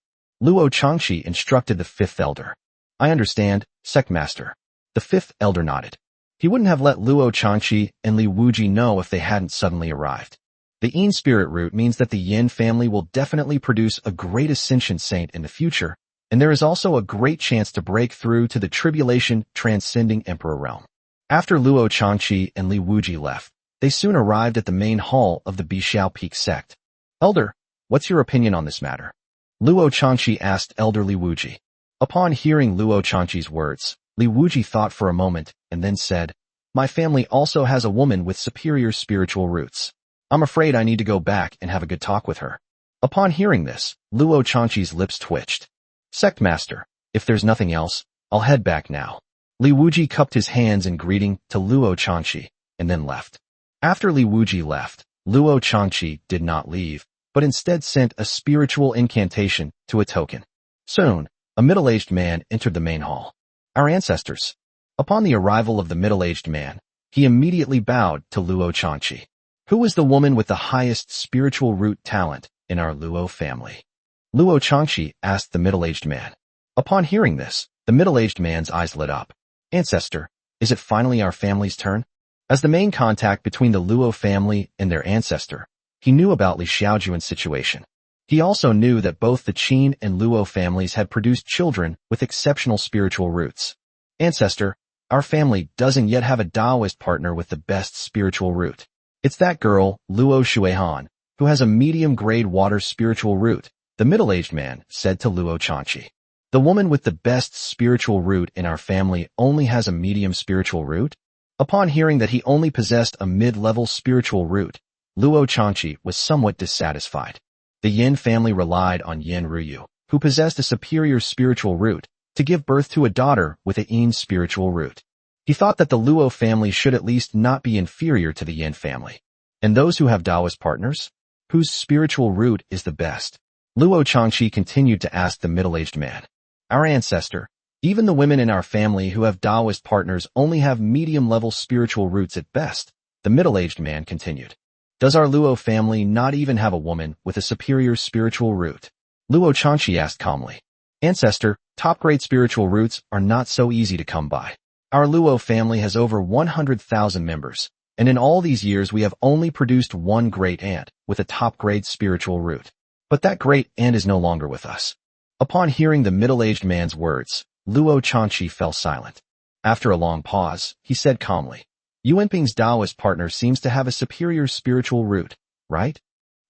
A: Luo Changqi instructed the fifth elder. I understand, sect master. The fifth elder nodded. He wouldn't have let Luo Changqi and Li Wuji know if they hadn't suddenly arrived. The Yin spirit root means that the Yin family will definitely produce a great ascension saint in the future, and there is also a great chance to break through to the tribulation transcending emperor realm. After Luo Changqi and Li Wuji left, they soon arrived at the main hall of the Bixiao Peak sect. Elder, what's your opinion on this matter? Luo Changqi asked Elder Li Wuji. Upon hearing Luo Changqi's words, Li Wuji thought for a moment and then said, My family also has a woman with superior spiritual roots. I'm afraid I need to go back and have a good talk with her. Upon hearing this, Luo Changqi's lips twitched. Sect master, if there's nothing else, I'll head back now. Li Wuji cupped his hands in greeting to Luo Changqi and then left. After Li Wuji left, Luo Changqi did not leave, but instead sent a spiritual incantation to a token. Soon, a middle-aged man entered the main hall. Our ancestors. Upon the arrival of the middle-aged man, he immediately bowed to Luo Changqi. Who is the woman with the highest spiritual root talent in our Luo family? Luo Changqi asked the middle-aged man. Upon hearing this, the middle-aged man's eyes lit up. Ancestor, is it finally our family's turn? As the main contact between the Luo family and their ancestor, he knew about Li Xiaojun's situation. He also knew that both the Qin and Luo families had produced children with exceptional spiritual roots. Ancestor, our family doesn't yet have a Taoist partner with the best spiritual root. It's that girl, Luo Shuihan, who has a medium-grade water spiritual root, the middle-aged man said to Luo Changqi. The woman with the best spiritual root in our family only has a medium spiritual root? Upon hearing that he only possessed a mid-level spiritual root, Luo Changqi was somewhat dissatisfied. The Yin family relied on Yin Ryu, who possessed a superior spiritual root, to give birth to a daughter with a Yin spiritual root. He thought that the Luo family should at least not be inferior to the Yin family. And those who have Taoist partners? Whose spiritual root is the best? Luo Changqi continued to ask the middle-aged man. Our ancestor, even the women in our family who have Taoist partners only have medium-level spiritual roots at best, the middle-aged man continued. Does our Luo family not even have a woman with a superior spiritual root? Luo Changqi asked calmly. Ancestor, top-grade spiritual roots are not so easy to come by. Our Luo family has over 100,000 members, And in all these years we have only produced one great ant with a top-grade spiritual root. But that great ant is no longer with us. Upon hearing the middle-aged man's words, Luo Chanqi fell silent. After a long pause, he said calmly, Yuanping's Taoist partner seems to have a superior spiritual root, right?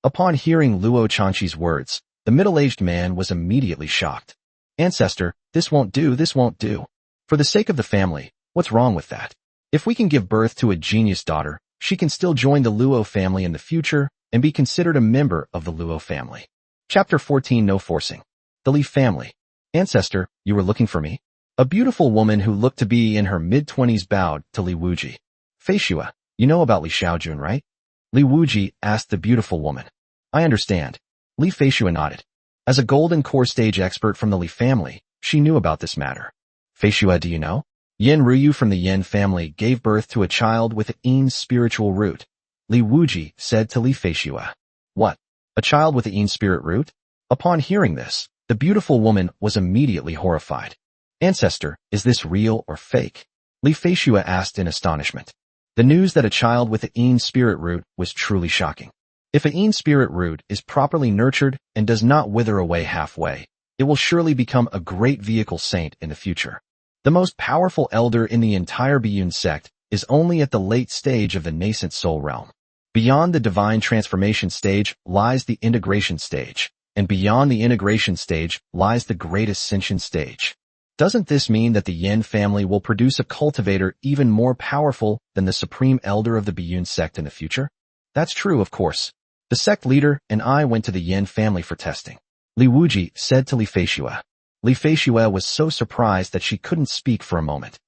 A: Upon hearing Luo Chanqi's words, the middle-aged man was immediately shocked. Ancestor, this won't do. For the sake of the family, what's wrong with that? If we can give birth to a genius daughter, she can still join the Luo family in the future and be considered a member of the Luo family. Chapter 14 No Forcing. The Li family. Ancestor, you were looking for me? A beautiful woman who looked to be in her mid-20s bowed to Li Wuji. Feishua, you know about Li Xiaojun, right? Li Wuji asked the beautiful woman. I understand. Li Feishua nodded. As a golden core stage expert from the Li family, she knew about this matter. Feishua, do you know? Yin Ruyu from the Yin family gave birth to a child with Yin's spiritual root. Li Wuji said to Li Feishua. What? A child with Yin's spirit root? Upon hearing this, the beautiful woman was immediately horrified. Ancestor, is this real or fake? Li Feishua asked in astonishment. The news that a child with a Yin spirit root was truly shocking. If a Yin spirit root is properly nurtured and does not wither away halfway, it will surely become a great vehicle saint in the future. The most powerful elder in the entire Biyun sect is only at the late stage of the nascent soul realm. Beyond the divine transformation stage lies the integration stage, and beyond the integration stage lies the great ascension stage. Doesn't this mean that the Yin family will produce a cultivator even more powerful than the supreme elder of the Biyun sect in the future? That's true, of course. The sect leader and I went to the Yin family for testing. Li Wuji said to Li Feishua. Li Feishua was so surprised that she couldn't speak for a moment.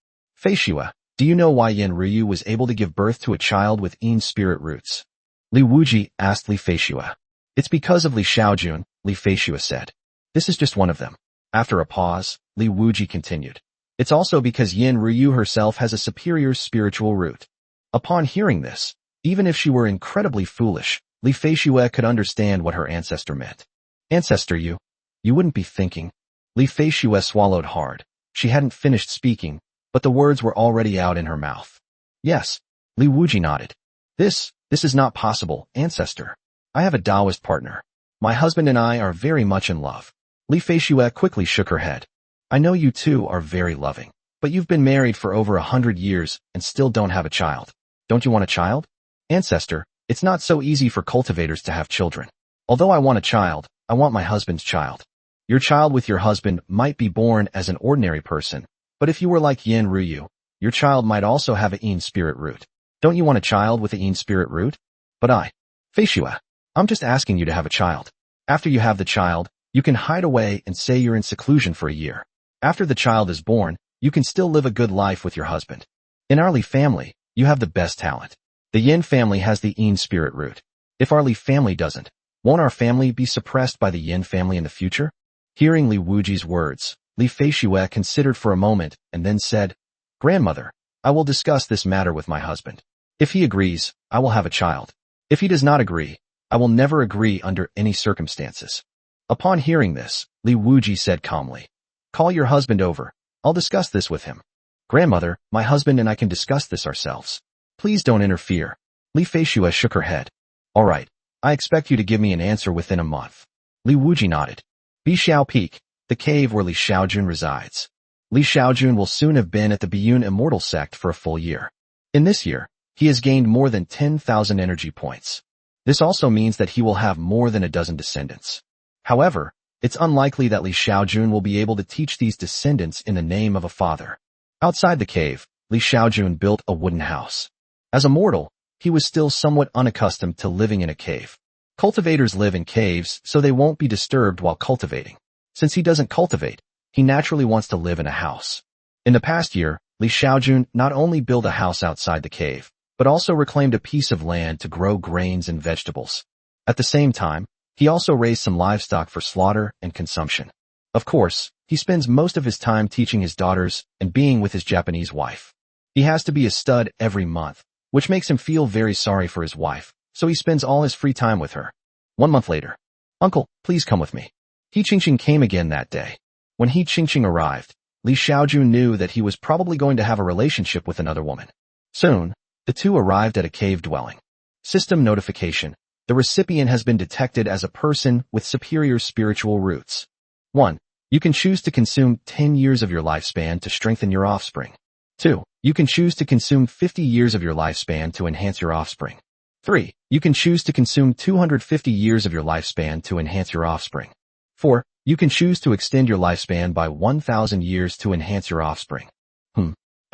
A: Feishua, do you know why Yin Ruyu was able to give birth to a child with Yin spirit roots? Li Wuji asked Li Feishua. It's because of Li Xiaojun, Li Feishua said. This is just one of them. After a pause, Li Wuji continued. It's also because Yin Ruyu herself has a superior spiritual root. Upon hearing this, even if she were incredibly foolish, Li Feishua could understand what her ancestor meant. Ancestor, you wouldn't be thinking. Li Feishua swallowed hard. She hadn't finished speaking, but the words were already out in her mouth. Yes, Li Wuji nodded. This is not possible, ancestor. I have a Taoist partner. My husband and I are very much in love. Li Feishua quickly shook her head. I know you two are very loving, but you've been married for over 100 years and still don't have a child. Don't you want a child? Ancestor, it's not so easy for cultivators to have children. Although I want a child, I want my husband's child. Your child with your husband might be born as an ordinary person, but if you were like Yin Ruyu, your child might also have a Yin spirit root. Don't you want a child with a Yin spirit root? But Feishua, I'm just asking you to have a child. After you have the child, you can hide away and say you're in seclusion for a year. After the child is born, you can still live a good life with your husband. In our Li family, you have the best talent. The Yin family has the Yin spirit root. If our Li family doesn't, won't our family be suppressed by the Yin family in the future? Hearing Li Wuji's words, Li Feishua considered for a moment and then said, Grandmother, I will discuss this matter with my husband. If he agrees, I will have a child. If he does not agree, I will never agree under any circumstances. Upon hearing this, Li Wuji said calmly, Call your husband over. I'll discuss this with him. Grandmother, my husband and I can discuss this ourselves. Please don't interfere. Li Feishua shook her head. All right, I expect you to give me an answer within a month. Li Wuji nodded. Bishao Peak, the cave where Li Xiaojun resides. Li Xiaojun will soon have been at the Biyun immortal sect for a full year. In this year, he has gained more than 10,000 energy points. This also means that he will have more than a dozen descendants. However, it's unlikely that Li Xiaojun will be able to teach these descendants in the name of a father. Outside the cave, Li Xiaojun built a wooden house. As a mortal, he was still somewhat unaccustomed to living in a cave. Cultivators live in caves so they won't be disturbed while cultivating. Since he doesn't cultivate, he naturally wants to live in a house. In the past year, Li Xiaojun not only built a house outside the cave, but also reclaimed a piece of land to grow grains and vegetables. At the same time, he also raised some livestock for slaughter and consumption. Of course, he spends most of his time teaching his daughters and being with his Japanese wife. He has to be a stud every month, which makes him feel very sorry for his wife, so he spends all his free time with her. 1 month later. Uncle, please come with me. He Qingqing came again that day. When He Qingqing arrived, Li Xiaojun knew that he was probably going to have a relationship with another woman. Soon, The two arrived at a cave dwelling. System notification. The recipient has been detected as a person with superior spiritual roots. 1. You can choose to consume 10 years of your lifespan to strengthen your offspring. 2. You can choose to consume 50 years of your lifespan to enhance your offspring. 3. You can choose to consume 250 years of your lifespan to enhance your offspring. 4. You can choose to extend your lifespan by 1,000 years to enhance your offspring.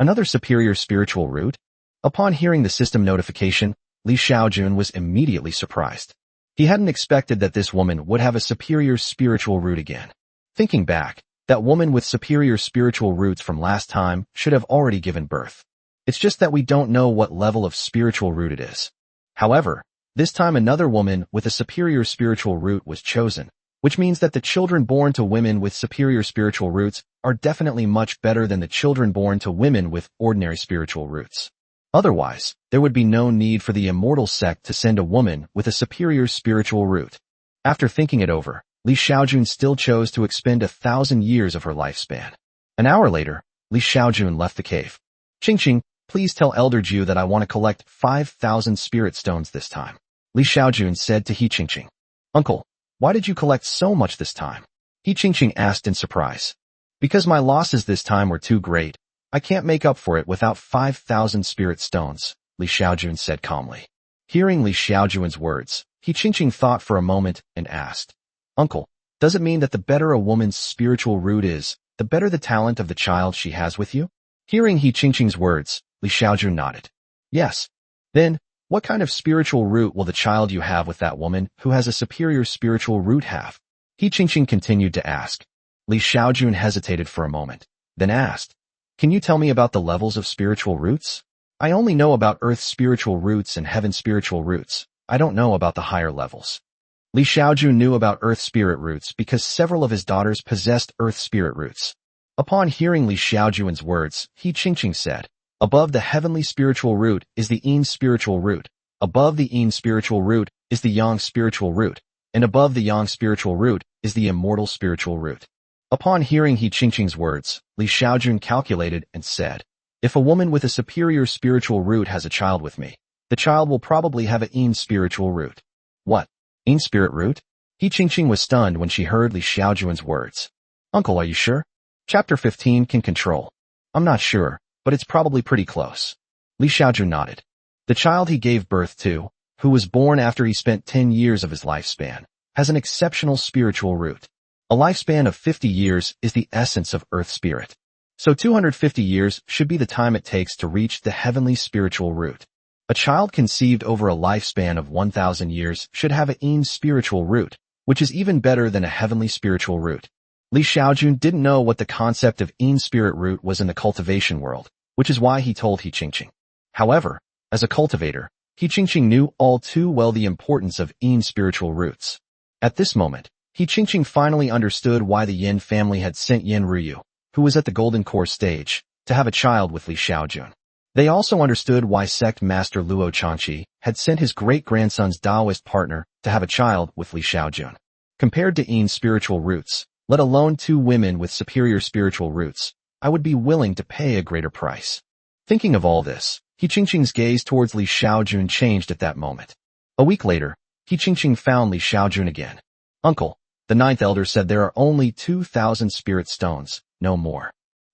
A: Another superior spiritual root? Upon hearing the system notification, Xiaojun was immediately surprised. He hadn't expected that this woman would have a superior spiritual root again. Thinking back, that woman with superior spiritual roots from last time should have already given birth. It's just that we don't know what level of spiritual root it is. However, this time another woman with a superior spiritual root was chosen, which means that the children born to women with superior spiritual roots are definitely much better than the children born to women with ordinary spiritual roots. Otherwise, there would be no need for the immortal sect to send a woman with a superior spiritual root. After thinking it over, Xiaojun still chose to expend 1,000 years of her lifespan. An hour later, Xiaojun left the cave. Qingqing, please tell Elder Jiu that I want to collect 5,000 spirit stones this time. Xiaojun said to Qingqing. Uncle, why did you collect so much this time? Qingqing asked in surprise. Because my losses this time were too great. I can't make up for it without 5,000 spirit stones, Xiaojun said calmly. Hearing Xiaojun's words, Qingqing thought for a moment and asked, Uncle, does it mean that the better a woman's spiritual root is, the better the talent of the child she has with you? Hearing Qingqing's words, Xiaojun nodded. Yes. Then, what kind of spiritual root will the child you have with that woman who has a superior spiritual root have? Qingqing continued to ask. Xiaojun hesitated for a moment, then asked, Can you tell me about the levels of spiritual roots? I only know about Earth's spiritual roots and Heaven's spiritual roots. I don't know about the higher levels. Xiaojun knew about Earth spirit roots because several of his daughters possessed Earth spirit roots. Upon hearing Xiaojun's words, Qingqing said, Above the heavenly spiritual root is the Yin spiritual root. Above the Yin spiritual root is the Yang spiritual root. And above the Yang spiritual root is the immortal spiritual root. Upon hearing Qingqing's words, Xiaojun calculated and said, If a woman with a superior spiritual root has a child with me, the child will probably have a Yin spiritual root. What? Yin spirit root? Qingqing was stunned when she heard Xiaojun's words. Uncle, are you sure? Chapter 15 can control. I'm not sure, but it's probably pretty close. Xiaojun nodded. The child he gave birth to, who was born after he spent 10 years of his lifespan, has an exceptional spiritual root. A lifespan of 50 years is the essence of Earth spirit. So 250 years should be the time it takes to reach the heavenly spiritual root. A child conceived over a lifespan of 1,000 years should have a Yin spiritual root, which is even better than a heavenly spiritual root. Xiaojun didn't know what the concept of Yin spirit root was in the cultivation world, which is why he told Qingqing. However, as a cultivator, Qingqing knew all too well the importance of Yin spiritual roots. At this moment, Qingqing finally understood why the Yin family had sent Yin Ruyu, who was at the Golden Core stage, to have a child with Xiaojun. They also understood why sect master Luo Chanqi had sent his great-grandson's Taoist partner to have a child with Xiaojun. Compared to Yin spiritual roots, let alone two women with superior spiritual roots, I would be willing to pay a greater price. Thinking of all this, Qingqing's gaze towards Xiaojun changed at that moment. A week later, Qingqing found Xiaojun again. Uncle, the ninth elder said there are only 2,000 spirit stones, no more.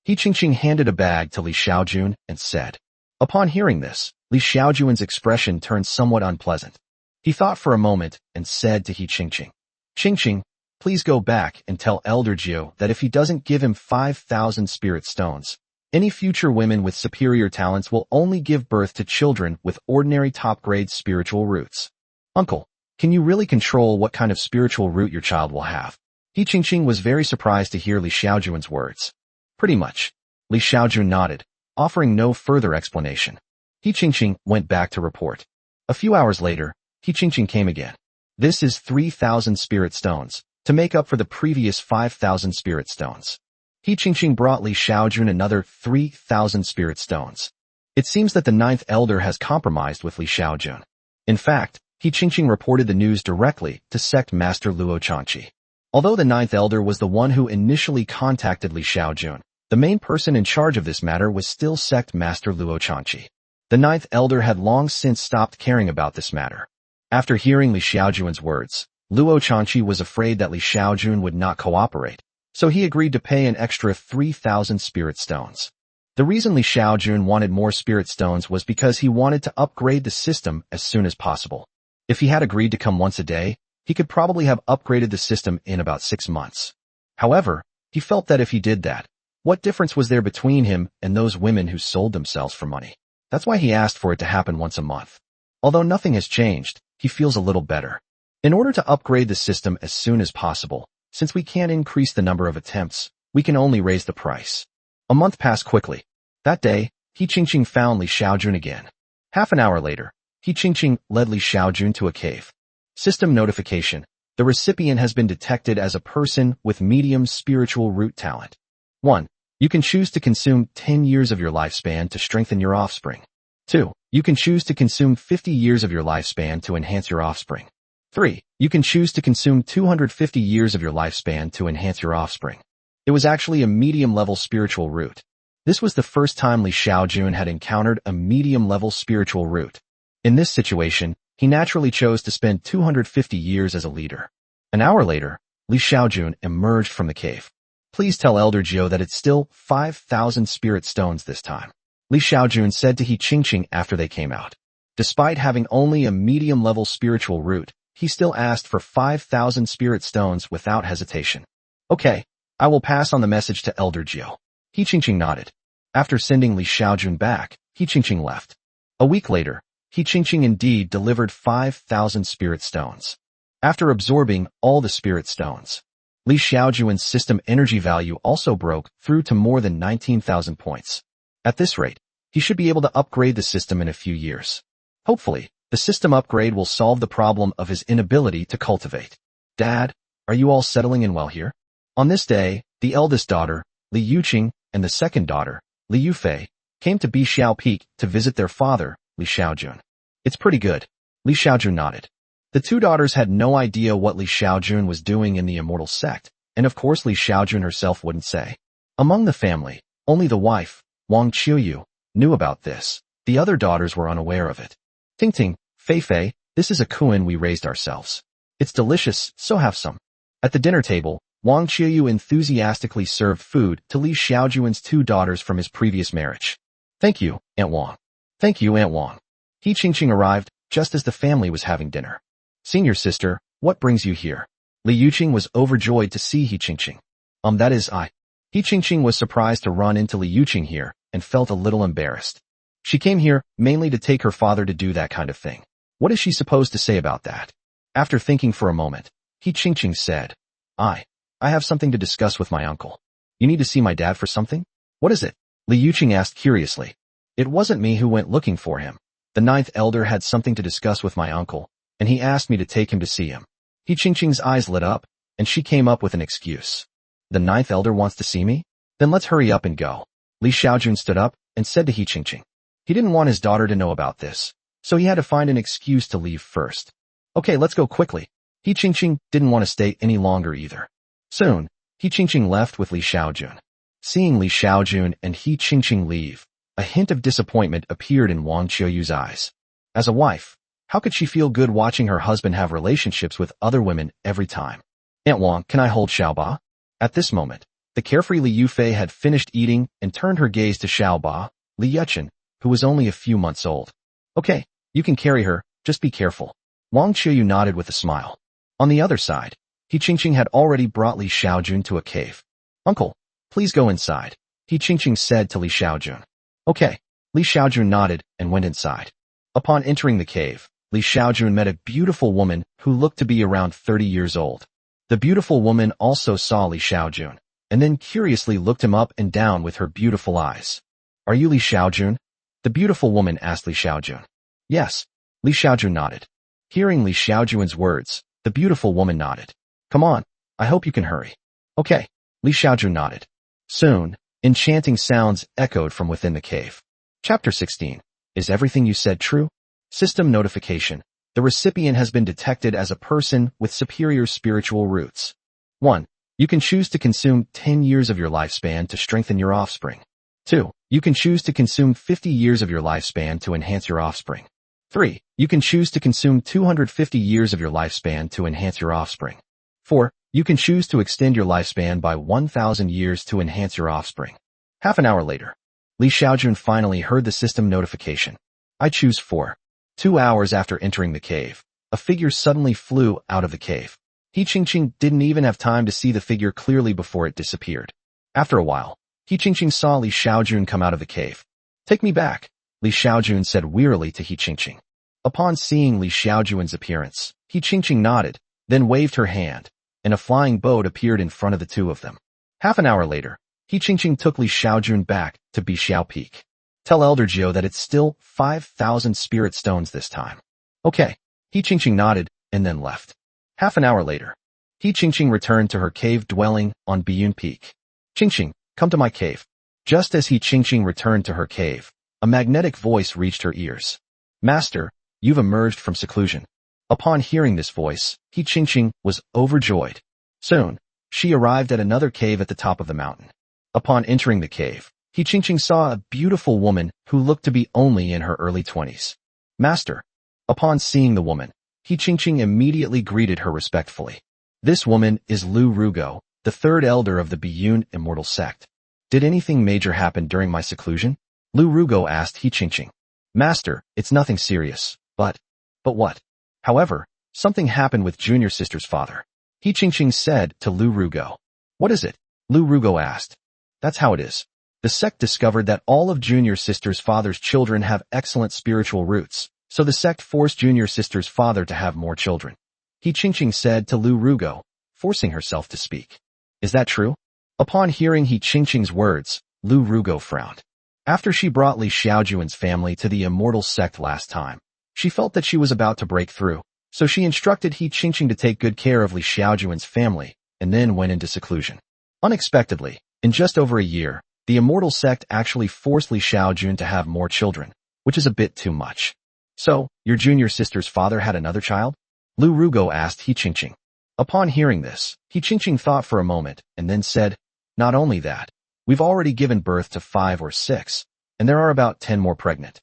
A: Qingqing handed a bag to Xiaojun and said. Upon hearing this, Xiaojun's expression turned somewhat unpleasant. He thought for a moment and said to Qingqing, Qingqing, please go back and tell Elder Jiu that if he doesn't give him 5,000 spirit stones, any future women with superior talents will only give birth to children with ordinary top-grade spiritual roots. Uncle, can you really control what kind of spiritual root your child will have? Qingqing was very surprised to hear Xiaojun's words. Pretty much. Xiaojun nodded, offering no further explanation. Qingqing went back to report. A few hours later, Qingqing came again. This is 3,000 spirit stones, to make up for the previous 5,000 spirit stones. Qingqing brought Xiaojun another 3,000 spirit stones. It seems that the ninth elder has compromised with Xiaojun. In fact, Qingqing reported the news directly to sect master Luo Chanqi. Although the ninth elder was the one who initially contacted Xiaojun, the main person in charge of this matter was still sect master Luo Chanqi. The ninth elder had long since stopped caring about this matter. After hearing Li Xiaojun's words, Luo Chanqi was afraid that Li Xiaojun would not cooperate, so he agreed to pay an extra 3,000 spirit stones. The reason Li Xiaojun wanted more spirit stones was because he wanted to upgrade the system as soon as possible. If he had agreed to come once a day, he could probably have upgraded the system in about 6 months. However, he felt that if he did that, what difference was there between him and those women who sold themselves for money? That's why he asked for it to happen once a month. Although nothing has changed, he feels a little better. In order to upgrade the system as soon as possible, since we can't increase the number of attempts, we can only raise the price. A month passed quickly. That day, He Qingqing found Li Xiaojun again. Half an hour later, He Qingqing led Li Xiaojun to a cave. System notification. The recipient has been detected as a person with medium spiritual root talent. 1. You can choose to consume 10 years of your lifespan to strengthen your offspring. 2. You can choose to consume 50 years of your lifespan to enhance your offspring. 3. You can choose to consume 250 years of your lifespan to enhance your offspring. It was actually a medium-level spiritual root. This was the first time Li Xiaojun had encountered a medium-level spiritual root. In this situation, he naturally chose to spend 250 years as a leader. An hour later, Li Xiaojun emerged from the cave. Please tell Elder Jiu that it's still 5,000 spirit stones this time, Li Xiaojun said to He Qingqing after they came out. Despite having only a medium-level spiritual root, he still asked for 5,000 spirit stones without hesitation. Okay, I will pass on the message to Elder Jiu. He Qingqing nodded. After sending Li Xiaojun back, He Qingqing left. A week later, He Qingqing indeed delivered 5,000 spirit stones. After absorbing all the spirit stones, Li Xiaojun's system energy value also broke through to more than 19,000 points. At this rate, he should be able to upgrade the system in a few years. Hopefully, the system upgrade will solve the problem of his inability to cultivate. Dad, are you all settling in well here? On this day, the eldest daughter, Li Yuqing, and the second daughter, Li Yufei, came to Bixiao Peak to visit their father, Li Xiaojun. It's pretty good. Li Xiaojun nodded. The two daughters had no idea what Li Xiaojun was doing in the immortal sect, and of course Li Xiaojun herself wouldn't say. Among the family, only the wife, Wang Qiuyu, knew about this. The other daughters were unaware of it. Ting Ting, Fei Fei, this is a kuan we raised ourselves. It's delicious, so have some. At the dinner table, Wang Qiuyu enthusiastically served food to Li Xiaojun's two daughters from his previous marriage. Thank you, Aunt Wang. Thank you, Aunt Wang. He Qingqing arrived just as the family was having dinner. Senior sister, what brings you here? Li Yuqing was overjoyed to see He Qingqing. That is I. He Qingqing was surprised to run into Li Yuqing here and felt a little embarrassed. She came here mainly to take her father to do that kind of thing. What is she supposed to say about that? After thinking for a moment, He Qingqing said, I have something to discuss with my uncle. You need to see my dad for something? What is it? Li Yuqing asked curiously. It wasn't me who went looking for him. The ninth elder had something to discuss with my uncle, and he asked me to take him to see him. He Qingqing's eyes lit up, and she came up with an excuse. The ninth elder wants to see me? Then let's hurry up and go. Li Xiaojun stood up and said to He Qingqing. He didn't want his daughter to know about this, so he had to find an excuse to leave first. Okay, let's go quickly. He Qingqing didn't want to stay any longer either. Soon, He Qingqing left with Li Xiaojun. Seeing Li Xiaojun and He Qingqing leave, a hint of disappointment appeared in Wang Qiuyu's eyes. As a wife, how could she feel good watching her husband have relationships with other women every time? Aunt Wang, can I hold Xiaoba? At this moment, the carefree Li Yufei had finished eating and turned her gaze to Xiaoba, Li Yuqing, who was only a few months old. Okay, you can carry her, just be careful. Wang Qiuyu nodded with a smile. On the other side, He Qingqing had already brought Li Xiaojun to a cave. Uncle, please go inside, He Qingqing said to Li Xiaojun. Okay, Li Xiaojun nodded and went inside. Upon entering the cave, Li Xiaojun met a beautiful woman who looked to be around 30 years old. The beautiful woman also saw Li Xiaojun, and then curiously looked him up and down with her beautiful eyes. Are you Li Xiaojun? The beautiful woman asked Li Xiaojun. Yes, Li Xiaojun nodded. Hearing Li Xiaojun's words, the beautiful woman nodded. Come on, I hope you can hurry. Okay, Li Xiaojun nodded. Soon, enchanting sounds echoed from within the cave. Chapter 16. Is everything you said true? System notification. The recipient has been detected as a person with superior spiritual roots. 1. You can choose to consume 10 years of your lifespan to strengthen your offspring. 2. You can choose to consume 50 years of your lifespan to enhance your offspring. 3. You can choose to consume 250 years of your lifespan to enhance your offspring. 4. You can choose to extend your lifespan by 1,000 years to enhance your offspring. Half an hour later, Xiaojun finally heard the system notification. I choose 4. 2 hours after entering the cave, a figure suddenly flew out of the cave. Qingqing didn't even have time to see the figure clearly before it disappeared. After a while, Qingqing saw Xiaojun come out of the cave. Take me back, Xiaojun said wearily to Qingqing. Upon seeing Xiaojun's appearance, Qingqing nodded, then waved her hand, and a flying boat appeared in front of the two of them. Half an hour later, Qingqing took Xiaojun back to Bixiao Peak. Tell Elder Jiao that it's still 5,000 spirit stones this time. Okay. Qingqing nodded and then left. Half an hour later, Qingqing returned to her cave dwelling on Biyun Peak. Qingqing, come to my cave. Just as Qingqing returned to her cave, a magnetic voice reached her ears. Master, you've emerged from seclusion. Upon hearing this voice, Qingqing was overjoyed. Soon, she arrived at another cave at the top of the mountain. Upon entering the cave, Qingqing saw a beautiful woman who looked to be only in her early 20s. Master. Upon seeing the woman, Qingqing immediately greeted her respectfully. This woman is Lu Rugo, the third elder of the Biyun immortal sect. Did anything major happen during my seclusion? Lu Rugo asked Qingqing. Master, it's nothing serious, but what? However, something happened with junior sister's father. Qingqing said to Lu Rugo. What is it? Lu Rugo asked. That's how it is. The sect discovered that all of junior sister's father's children have excellent spiritual roots, so the sect forced junior sister's father to have more children. Qingqing said to Lu Rugo, forcing herself to speak. Is that true? Upon hearing Qingqing's words, Lu Rugo frowned. After she brought Xiaojun's family to the immortal sect last time, she felt that she was about to break through, so she instructed Qingqing to take good care of Xiaojun's family, and then went into seclusion. Unexpectedly, in just over a year, the immortal sect actually forced Xiaojun to have more children, which is a bit too much. So, your junior sister's father had another child? Lu Rugo asked Qingqing. Upon hearing this, Qingqing thought for a moment, and then said, not only that, we've already given birth to 5 or 6, and there are about 10 more pregnant.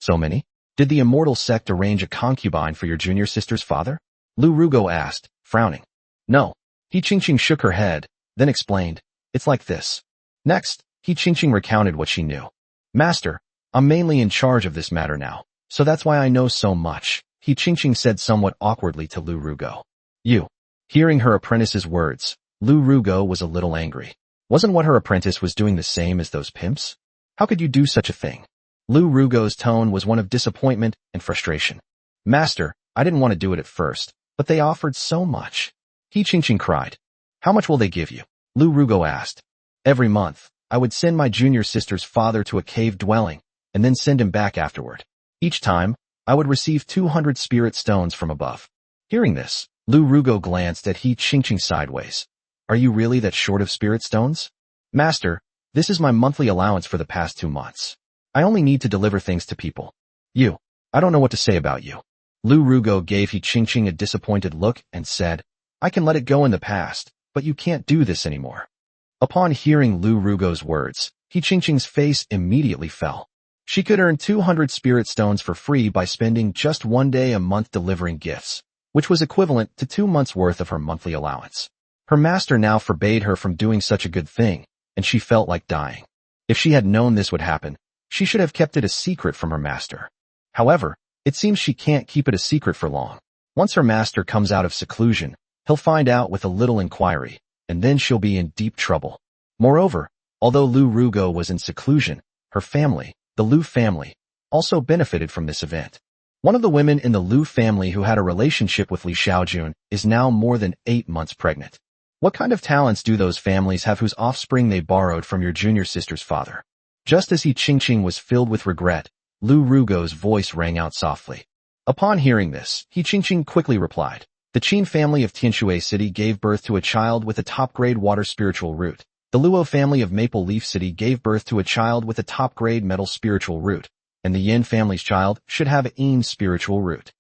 A: So many? Did the immortal sect arrange a concubine for your junior sister's father? Lu Rugo asked, frowning. No. Qingqing shook her head, then explained, it's like this. Next, Qingqing recounted what she knew. Master, I'm mainly in charge of this matter now, so that's why I know so much, Qingqing said somewhat awkwardly to Lu Rugo. You. Hearing her apprentice's words, Lu Rugo was a little angry. Wasn't what her apprentice was doing the same as those pimps? How could you do such a thing? Lu Rugo's tone was one of disappointment and frustration. Master, I didn't want to do it at first, but they offered so much. Qingqing cried. How much will they give you? Lu Rugo asked. Every month, I would send my junior sister's father to a cave dwelling, and then send him back afterward. Each time, I would receive 200 spirit stones from above. Hearing this, Lu Rugo glanced at Qingqing sideways. Are you really that short of spirit stones? Master, this is my monthly allowance for the past 2 months. I only need to deliver things to people. I don't know what to say about you. Lu Rugo gave Qingqing a disappointed look and said, I can let it go in the past, but you can't do this anymore. Upon hearing Lu Rugo's words, Qingqing's face immediately fell. She could earn 200 spirit stones for free by spending just 1 day a month delivering gifts, which was equivalent to 2 months' worth of her monthly allowance. Her master now forbade her from doing such a good thing, and she felt like dying. If she had known this would happen, she should have kept it a secret from her master. However, it seems she can't keep it a secret for long. Once her master comes out of seclusion, he'll find out with a little inquiry, and then she'll be in deep trouble. Moreover, although Lu Rugo was in seclusion, her family, the Lu family, also benefited from this event. One of the women in the Lu family who had a relationship with Xiaojun is now more than 8 months pregnant. What kind of talents do those families have whose offspring they borrowed from your junior sister's father? Just as Qingqing was filled with regret, Lu Rugo's voice rang out softly. Upon hearing this, Qingqing quickly replied. The Qin family of Tianshui City gave birth to a child with a top-grade water spiritual root. The Luo family of Maple Leaf City gave birth to a child with a top-grade metal spiritual root. And the Yin family's child should have a Yin spiritual root.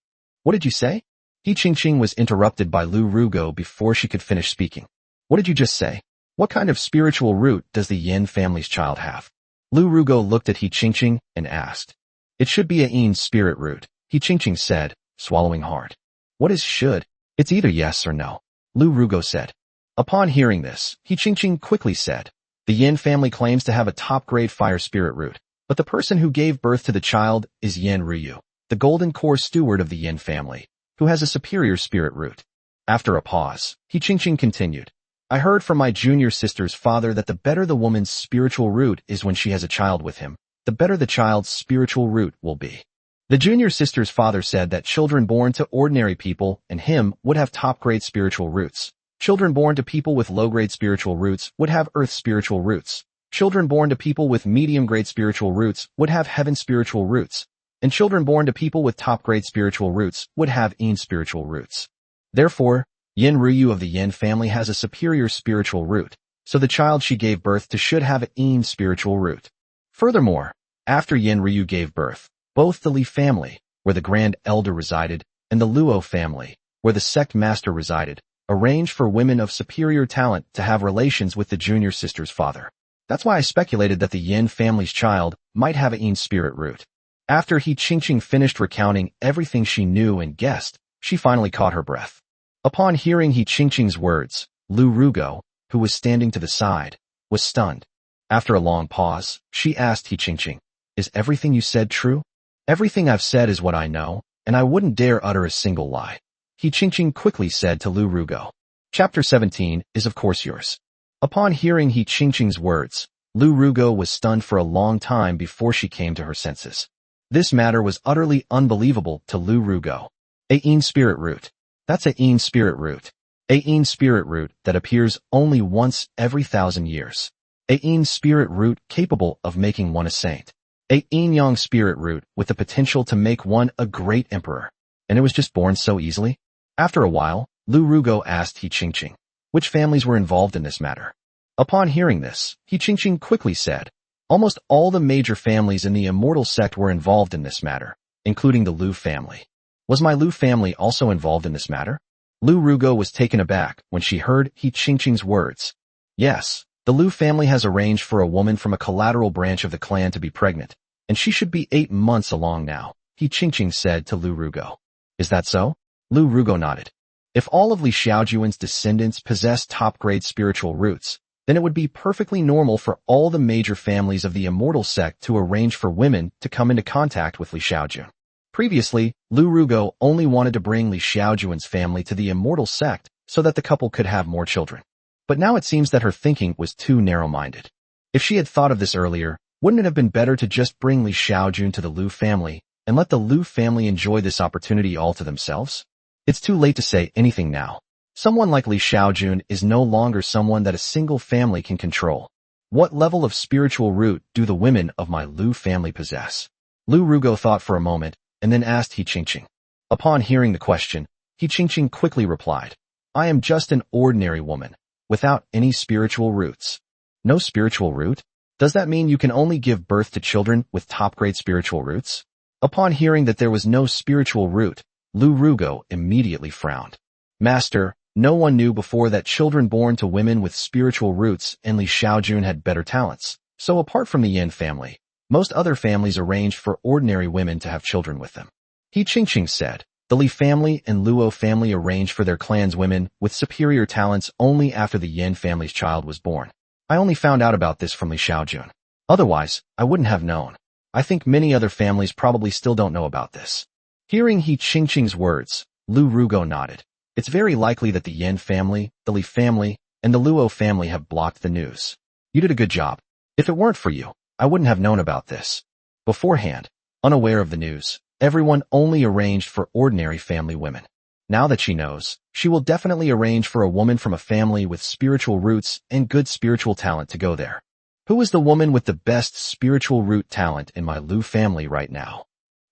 A: What did you say? Qingqing was interrupted by Lu Rugo before she could finish speaking. What did you just say? What kind of spiritual root does the Yin family's child have? Lu Rugo looked at He Qingqing and asked. It should be a yin spirit root, He Qingqing said, swallowing hard. What is should? It's either yes or no, Lu Rugo said. Upon hearing this, He Qingqing quickly said, the Yin family claims to have a top-grade fire spirit root, but the person who gave birth to the child is Yin Ryu, the golden core steward of the Yin family, who has a superior spirit root. After a pause, He Qingqing continued, I heard from my junior sister's father that the better the woman's spiritual root is when she has a child with him, the better the child's spiritual root will be. The junior sister's father said that children born to ordinary people and him would have top-grade spiritual roots. Children born to people with low-grade spiritual roots would have earth spiritual roots. Children born to people with medium-grade spiritual roots would have heaven spiritual roots. And children born to people with top-grade spiritual roots would have yin spiritual roots. Therefore, Yin Ryu of the Yin family has a superior spiritual root, so the child she gave birth to should have a yin spiritual root. Furthermore, after Yin Ryu gave birth, both the Li family, where the Grand Elder resided, and the Luo family, where the sect master resided, arranged for women of superior talent to have relations with the junior sister's father. That's why I speculated that the Yin family's child might have a yin spirit root. After He Qingqing finished recounting everything she knew and guessed, she finally caught her breath. Upon hearing He Qingqing's words, Lu Rugo, who was standing to the side, was stunned. After a long pause, she asked He Qingqing, is everything you said true? Everything I've said is what I know, and I wouldn't dare utter a single lie, He Qingqing quickly said to Lu Rugo. Chapter 17 is of course yours. Upon hearing He Qingqing's words, Lu Rugo was stunned for a long time before she came to her senses. This matter was utterly unbelievable to Lu Rugo. A yin spirit root. That's a yin spirit root. A yin spirit root that appears only once every 1,000 years. A yin spirit root capable of making one a saint. A yin-yang spirit root with the potential to make one a great emperor. And it was just born so easily? After a while, Lu Rugo asked He Qingqing, which families were involved in this matter. Upon hearing this, He Qingqing quickly said, almost all the major families in the immortal sect were involved in this matter, including the Lu family. Was my Lu family also involved in this matter? Lu Rugo was taken aback when she heard He Qingqing's words. Yes, the Lu family has arranged for a woman from a collateral branch of the clan to be pregnant, and she should be 8 months along now, He Qingqing said to Lu Rugo. Is that so? Lu Rugo nodded. If all of Li Xiaojun's descendants possess top-grade spiritual roots, then it would be perfectly normal for all the major families of the immortal sect to arrange for women to come into contact with Li Xiaojun. Previously, Lu Rugo only wanted to bring Li Xiaojun's family to the immortal sect so that the couple could have more children. But now it seems that her thinking was too narrow-minded. If she had thought of this earlier, wouldn't it have been better to just bring Li Xiaojun to the Lu family and let the Lu family enjoy this opportunity all to themselves? It's too late to say anything now. Someone like Li Xiaojun is no longer someone that a single family can control. What level of spiritual root do the women of my Lu family possess? Lu Rugo thought for a moment, and then asked He Qingqing. Upon hearing the question, He Qingqing quickly replied, I am just an ordinary woman, without any spiritual roots. No spiritual root? Does that mean you can only give birth to children with top-grade spiritual roots? Upon hearing that there was no spiritual root, Lu Rugo immediately frowned. Master, no one knew before that children born to women with spiritual roots and Li Xiaojun had better talents, so apart from the Yin family, most other families arranged for ordinary women to have children with them. He Qingqing said, the Li family and Luo family arranged for their clan's women with superior talents only after the Yin family's child was born. I only found out about this from Li Xiaojun. Otherwise, I wouldn't have known. I think many other families probably still don't know about this. Hearing He Qingqing's words, Lu Rugo nodded. It's very likely that the Yin family, the Li family, and the Luo family have blocked the news. You did a good job. If it weren't for you, I wouldn't have known about this. Beforehand, unaware of the news, everyone only arranged for ordinary family women. Now that she knows, she will definitely arrange for a woman from a family with spiritual roots and good spiritual talent to go there. Who is the woman with the best spiritual root talent in my Lu family right now?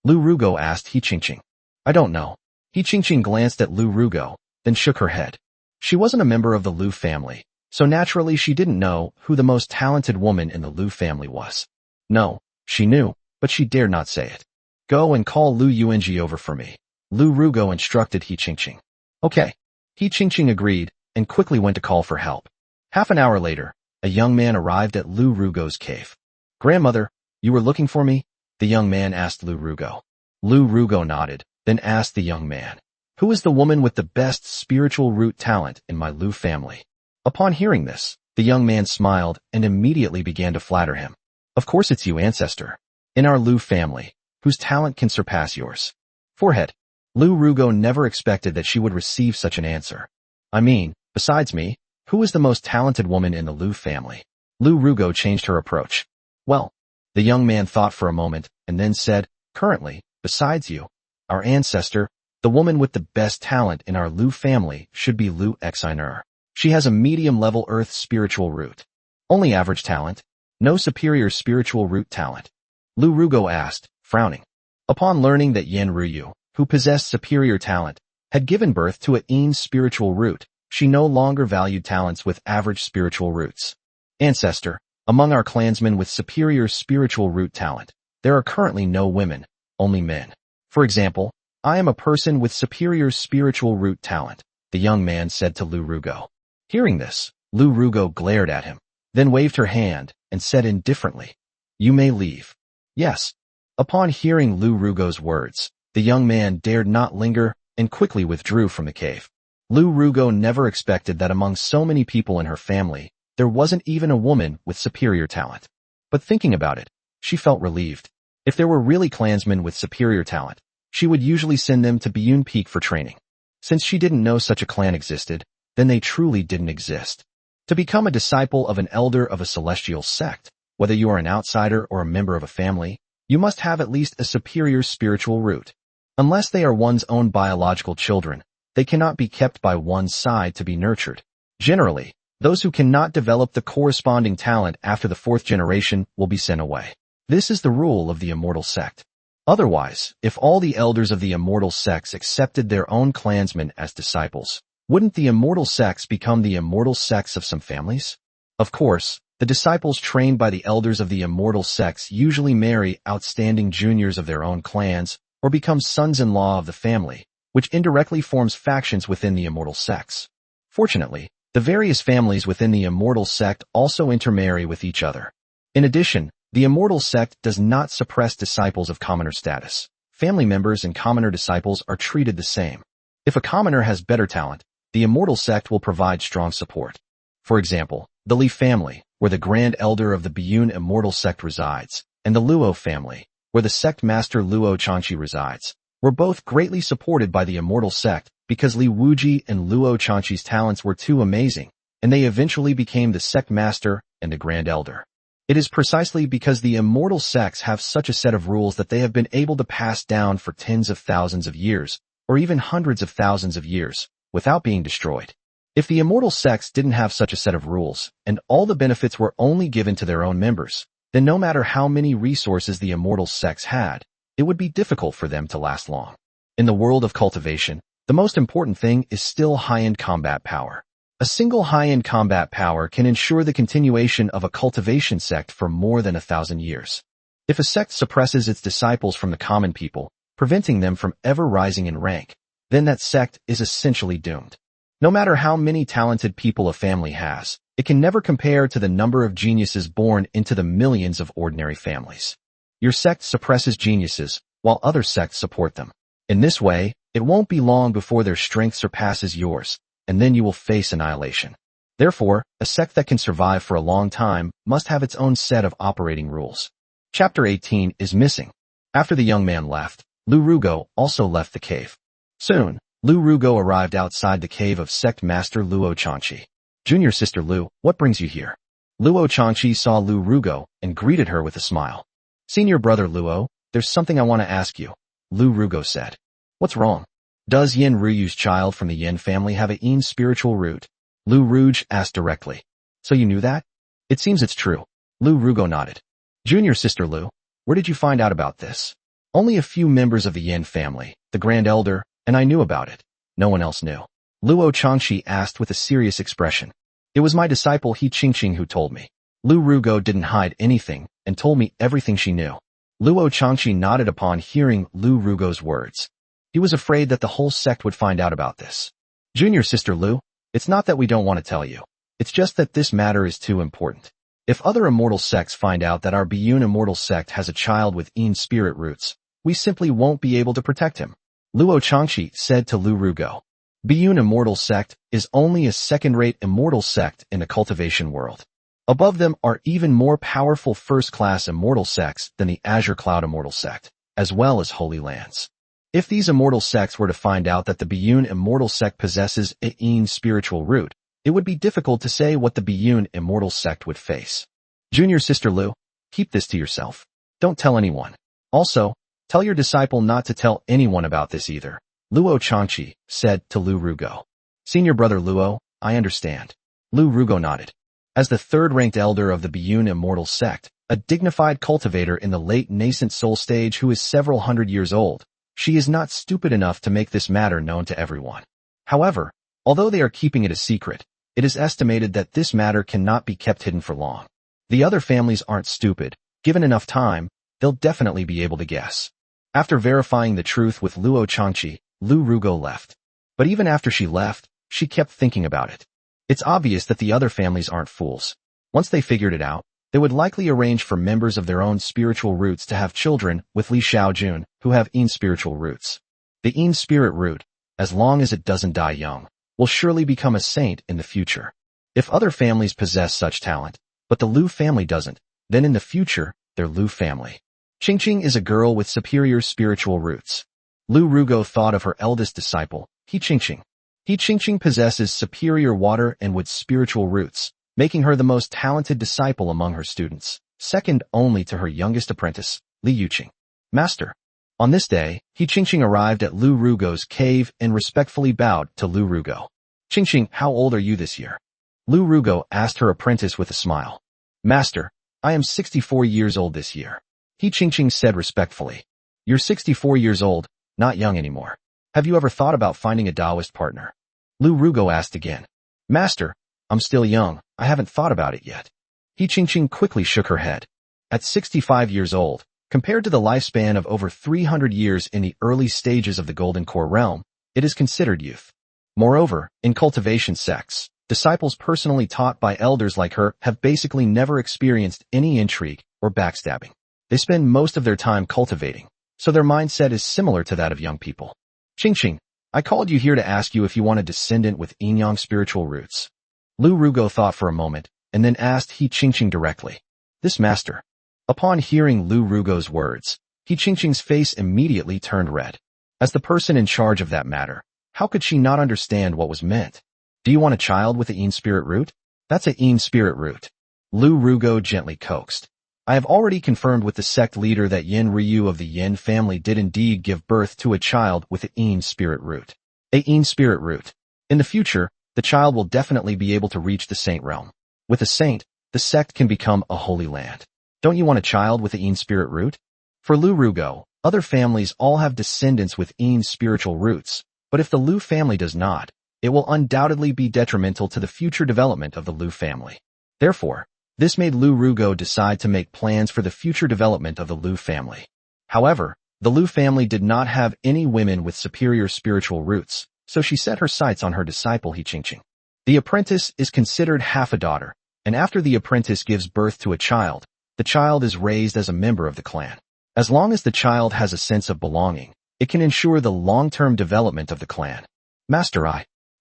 A: Lu Rugo asked He Qingqing. I don't know. He Qingqing glanced at Lu Rugo, then shook her head. She wasn't a member of the Lu family, so naturally she didn't know who the most talented woman in the Lu family was. No, she knew, but she dared not say it. Go and call Lu Yuanji over for me, Lu Rugo instructed He Qingqing. Okay. He Qingqing agreed and quickly went to call for help. Half an hour later, a young man arrived at Lu Rugo's cave. Grandmother, you were looking for me? The young man asked Lu Rugo. Lu Rugo nodded, then asked the young man, who is the woman with the best spiritual root talent in my Lu family? Upon hearing this, the young man smiled and immediately began to flatter him. Of course it's you, ancestor. In our Lu family, whose talent can surpass yours? Forehead. Lu Rugo never expected that she would receive such an answer. I mean, besides me, who is the most talented woman in the Lu family? Lu Rugo changed her approach. Well, the young man thought for a moment and then said, currently, besides you, our ancestor, the woman with the best talent in our Lu family should be Lu Xiner. She has a medium-level earth spiritual root. Only average talent, no superior spiritual root talent. Lu Rugo asked, frowning. Upon learning that Yen Ruyu, who possessed superior talent, had given birth to a Yin spiritual root, she no longer valued talents with average spiritual roots. Ancestor, among our clansmen with superior spiritual root talent, there are currently no women, only men. For example, I am a person with superior spiritual root talent, the young man said to Lu Rugo. Hearing this, Lu Rugo glared at him, then waved her hand and said indifferently, you may leave. Yes. Upon hearing Lu Rugo's words, the young man dared not linger and quickly withdrew from the cave. Lu Rugo never expected that among so many people in her family, there wasn't even a woman with superior talent. But thinking about it, she felt relieved. If there were really clansmen with superior talent, she would usually send them to Biyun Peak for training. Since she didn't know such a clan existed, then they truly didn't exist. To become a disciple of an elder of a celestial sect, whether you are an outsider or a member of a family, you must have at least a superior spiritual root. Unless they are one's own biological children, they cannot be kept by one's side to be nurtured. Generally, those who cannot develop the corresponding talent after the fourth generation will be sent away. This is the rule of the immortal sect. Otherwise, if all the elders of the immortal sects accepted their own clansmen as disciples, wouldn't the immortal sects become the immortal sects of some families? Of course, the disciples trained by the elders of the immortal sects usually marry outstanding juniors of their own clans or become sons-in-law of the family, which indirectly forms factions within the immortal sects. Fortunately, the various families within the immortal sect also intermarry with each other. In addition, the immortal sect does not suppress disciples of commoner status. Family members and commoner disciples are treated the same. If a commoner has better talent, the immortal sect will provide strong support. For example, the Li family, where the grand elder of the Biyun immortal sect resides, and the Luo family, where the sect master Luo Chanchi resides, were both greatly supported by the immortal sect because Li Wuji and Luo Chanchi's talents were too amazing, and they eventually became the sect master and the grand elder. It is precisely because the immortal sects have such a set of rules that they have been able to pass down for tens of thousands of years, or even hundreds of thousands of years, without being destroyed. If the immortal sects didn't have such a set of rules, and all the benefits were only given to their own members, then no matter how many resources the immortal sects had, it would be difficult for them to last long. In the world of cultivation, the most important thing is still high-end combat power. A single high-end combat power can ensure the continuation of a cultivation sect for more than 1,000 years. If a sect suppresses its disciples from the common people, preventing them from ever rising in rank, then that sect is essentially doomed. No matter how many talented people a family has, it can never compare to the number of geniuses born into the millions of ordinary families. Your sect suppresses geniuses, while other sects support them. In this way, it won't be long before their strength surpasses yours, and then you will face annihilation. Therefore, a sect that can survive for a long time must have its own set of operating rules. Chapter 18 is missing. After the young man left, Lu Rugo also left the cave. Soon, Lu Rugo arrived outside the cave of sect master Luo Chanchi. Junior sister Lu, what brings you here? Luo Chanchi saw Lu Rugo and greeted her with a smile. Senior brother Luo, there's something I want to ask you, Lu Rugo said. What's wrong? Does Yen Ruyu's child from the Yen family have a Yin spiritual root? Lu Ruge asked directly. So you knew that? It seems it's true. Lu Rugo nodded. Junior sister Lu, where did you find out about this? Only a few members of the Yen family, the grand elder, and I knew about it. No one else knew. Luo Changxi asked with a serious expression. It was my disciple He Qingqing who told me. Lu Rugo didn't hide anything and told me everything she knew. Luo Changxi nodded upon hearing Lu Rugo's words. He was afraid that the whole sect would find out about this. Junior sister Lu, it's not that we don't want to tell you. It's just that this matter is too important. If other immortal sects find out that our Biyun immortal sect has a child with Yin spirit roots, we simply won't be able to protect him. Luo Changqi said to Lu Rugo. Biyun immortal sect is only a second-rate immortal sect in the cultivation world. Above them are even more powerful first-class immortal sects than the Azure Cloud immortal sect, as well as Holy Lands. If these immortal sects were to find out that the Biyun immortal sect possesses a Yin spiritual root, it would be difficult to say what the Biyun immortal sect would face. Junior Sister Lu, keep this to yourself. Don't tell anyone. Also, tell your disciple not to tell anyone about this either, Luo Changqi said to Lu Rugo. Senior brother Luo, I understand. Lu Rugo nodded. As the third-ranked elder of the Biyun immortal sect, a dignified cultivator in the late nascent soul stage who is several hundred years old, she is not stupid enough to make this matter known to everyone. However, although they are keeping it a secret, it is estimated that this matter cannot be kept hidden for long. The other families aren't stupid. Given enough time, they'll definitely be able to guess. After verifying the truth with Luo Changqi, Lu Rugo left. But even after she left, she kept thinking about it. It's obvious that the other families aren't fools. Once they figured it out, they would likely arrange for members of their own spiritual roots to have children with Li Xiaojun, who have Yin spiritual roots. The Yin spirit root, as long as it doesn't die young, will surely become a saint in the future. If other families possess such talent, but the Lu family doesn't, then in the future, they're Lu family. Qingqing is a girl with superior spiritual roots. Lu Rugo thought of her eldest disciple, He Qingqing. He Qingqing possesses superior water and wood spiritual roots, making her the most talented disciple among her students, second only to her youngest apprentice, Li Yuqing. Master. On this day, He Qingqing arrived at Lu Rugo's cave and respectfully bowed to Lu Rugo. Qingqing, how old are you this year? Lu Rugo asked her apprentice with a smile. Master, I am 64 years old this year. He Qingqing said respectfully. You're 64 years old, not young anymore. Have you ever thought about finding a Taoist partner? Lu Rugo asked again. Master, I'm still young, I haven't thought about it yet. He Qingqing quickly shook her head. At 65 years old, compared to the lifespan of over 300 years in the early stages of the Golden Core realm, it is considered youth. Moreover, in cultivation sects, disciples personally taught by elders like her have basically never experienced any intrigue or backstabbing. They spend most of their time cultivating, so their mindset is similar to that of young people. Qingqing, I called you here to ask you if you want a descendant with yin-yang spiritual roots. Lu Rugo thought for a moment, and then asked He Qingqing directly. This master. Upon hearing Lu Rugo's words, He Qingqing's face immediately turned red. As the person in charge of that matter, how could she not understand what was meant? Do you want a child with a yin spirit root? That's a yin spirit root. Lu Rugo gently coaxed. I have already confirmed with the sect leader that Yin Ryu of the Yin family did indeed give birth to a child with a Yin spirit root. A Yin spirit root. In the future, the child will definitely be able to reach the saint realm. With a saint, the sect can become a holy land. Don't you want a child with a Yin spirit root? For Lu Rugo, other families all have descendants with Yin spiritual roots, but if the Lu family does not, it will undoubtedly be detrimental to the future development of the Lu family. Therefore, this made Lu Rugo decide to make plans for the future development of the Lu family. However, the Lu family did not have any women with superior spiritual roots, so she set her sights on her disciple He Qingqing. The apprentice is considered half a daughter, and after the apprentice gives birth to a child, the child is raised as a member of the clan. As long as the child has a sense of belonging, it can ensure the long-term development of the clan. Master,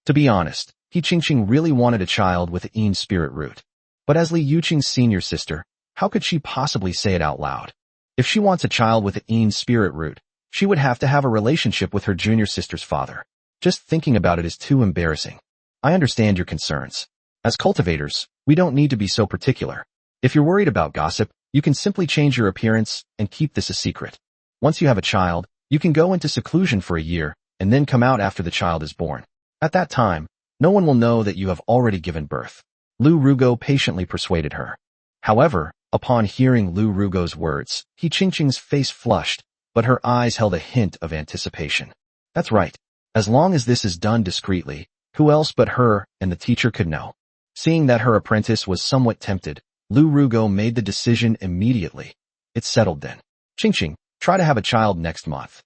A: to be honest, He Qingqing really wanted a child with a Yin spirit root. But as Li Yuqing's senior sister, how could she possibly say it out loud? If she wants a child with a Yin spirit root, she would have to have a relationship with her junior sister's father. Just thinking about it is too embarrassing. I understand your concerns. As cultivators, we don't need to be so particular. If you're worried about gossip, you can simply change your appearance and keep this a secret. Once you have a child, you can go into seclusion for a year and then come out after the child is born. At that time, no one will know that you have already given birth. Lu Rugo patiently persuaded her. However, upon hearing Lu Rugo's words, He Qingqing's face flushed, but her eyes held a hint of anticipation. That's right. As long as this is done discreetly, who else but her and the teacher could know? Seeing that her apprentice was somewhat tempted, Lu Rugo made the decision immediately. It's settled then. Qingqing, try to have a child next month.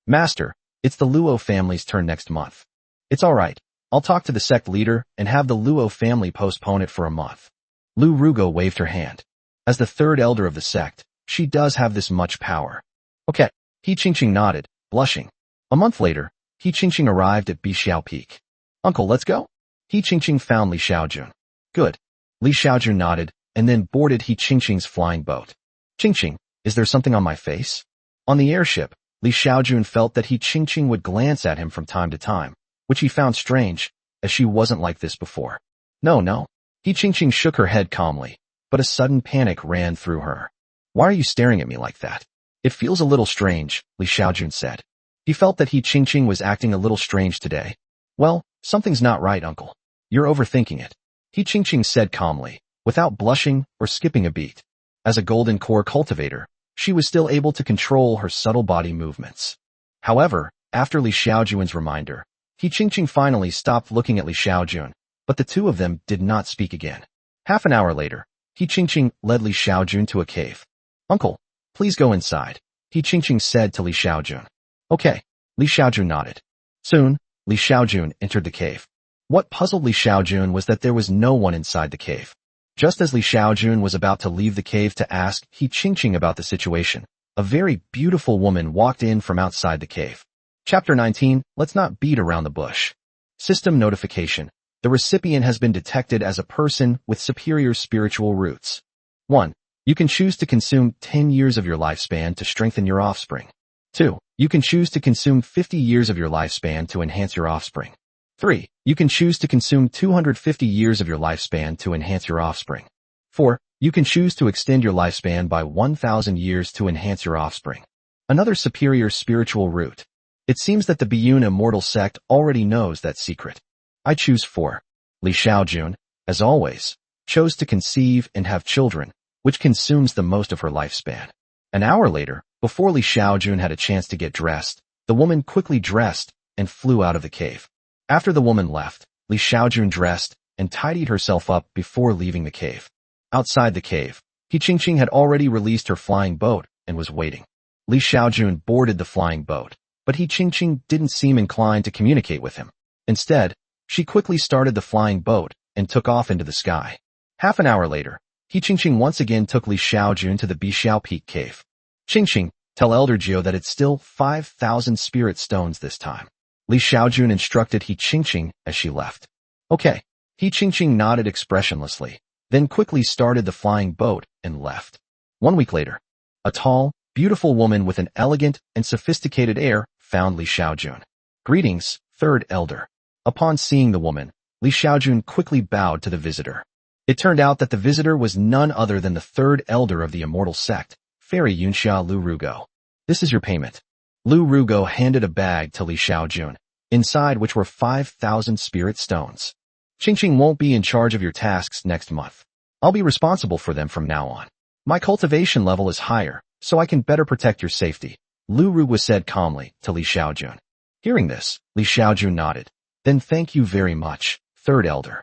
A: Master, it's the Luo family's turn next month. It's all right. I'll talk to the sect leader and have the Luo family postpone it for a month. Lu Rugo waved her hand. As the third elder of the sect, she does have this much power. Okay. He Qingqing nodded, blushing. A month later, He Qingqing arrived at Bixiao Peak. Uncle, let's go? He Qingqing found Li Xiaojun. Good. Li Xiaojun nodded, and then boarded He Qingqing's flying boat. Qingqing, is there something on my face? On the airship, Li Xiaojun felt that He Qingqing would glance at him from time to time, which he found strange, as she wasn't like this before. No. He Qingqing shook her head calmly, but a sudden panic ran through her. Why are you staring at me like that? It feels a little strange, Li Xiaojun said. He felt that He Qingqing was acting a little strange today. Well, something's not right, uncle. You're overthinking it. He Qingqing said calmly, without blushing or skipping a beat. As a golden core cultivator, she was still able to control her subtle body movements. However, after Li Xiaojun's reminder, He Qingqing finally stopped looking at Li Xiaojun, but the two of them did not speak again. Half an hour later, He Qingqing led Li Xiaojun to a cave. Uncle, please go inside, He Qingqing said to Li Xiaojun. Okay, Li Xiaojun nodded. Soon, Li Xiaojun entered the cave. What puzzled Li Xiaojun was that there was no one inside the cave. Just as Li Xiaojun was about to leave the cave to ask He Qingqing about the situation, a very beautiful woman walked in from outside the cave. Chapter 19, let's not beat around the bush. System notification. The recipient has been detected as a person with superior spiritual roots. 1. You can choose to consume 10 years of your lifespan to strengthen your offspring. 2. You can choose to consume 50 years of your lifespan to enhance your offspring. 3. You can choose to consume 250 years of your lifespan to enhance your offspring. 4. You can choose to extend your lifespan by 1,000 years to enhance your offspring. Another superior spiritual root. It seems that the Biyun immortal sect already knows that secret. I choose 4. Li Xiaojun, as always, chose to conceive and have children, which consumes the most of her lifespan. An hour later, before Li Xiaojun had a chance to get dressed, the woman quickly dressed and flew out of the cave. After the woman left, Li Xiaojun dressed and tidied herself up before leaving the cave. Outside the cave, He Qingqing had already released her flying boat and was waiting. Li Xiaojun boarded the flying boat, but He Qingqing didn't seem inclined to communicate with him. Instead, she quickly started the flying boat and took off into the sky. Half an hour later, He Qingqing once again took Li Xiaojun to the Bixiao Peak cave. Qingqing, tell Elder Geo that it's still 5,000 spirit stones this time. Li Xiaojun instructed He Qingqing as she left. Okay. He Qingqing nodded expressionlessly, then quickly started the flying boat and left. 1 week later, a tall, beautiful woman with an elegant and sophisticated air found Li Xiaojun. Greetings, third elder. Upon seeing the woman, Li Xiaojun quickly bowed to the visitor. It turned out that the visitor was none other than the third elder of the immortal sect, Fairy Yunxia Lu Rugo. This is your payment. Lu Rugo handed a bag to Li Xiaojun, inside which were 5,000 spirit stones. Qingqing won't be in charge of your tasks next month. I'll be responsible for them from now on. My cultivation level is higher, so I can better protect your safety, Lu Rugo said calmly to Li Xiaojun. Hearing this, Li Xiaojun nodded. Then thank you very much, third elder.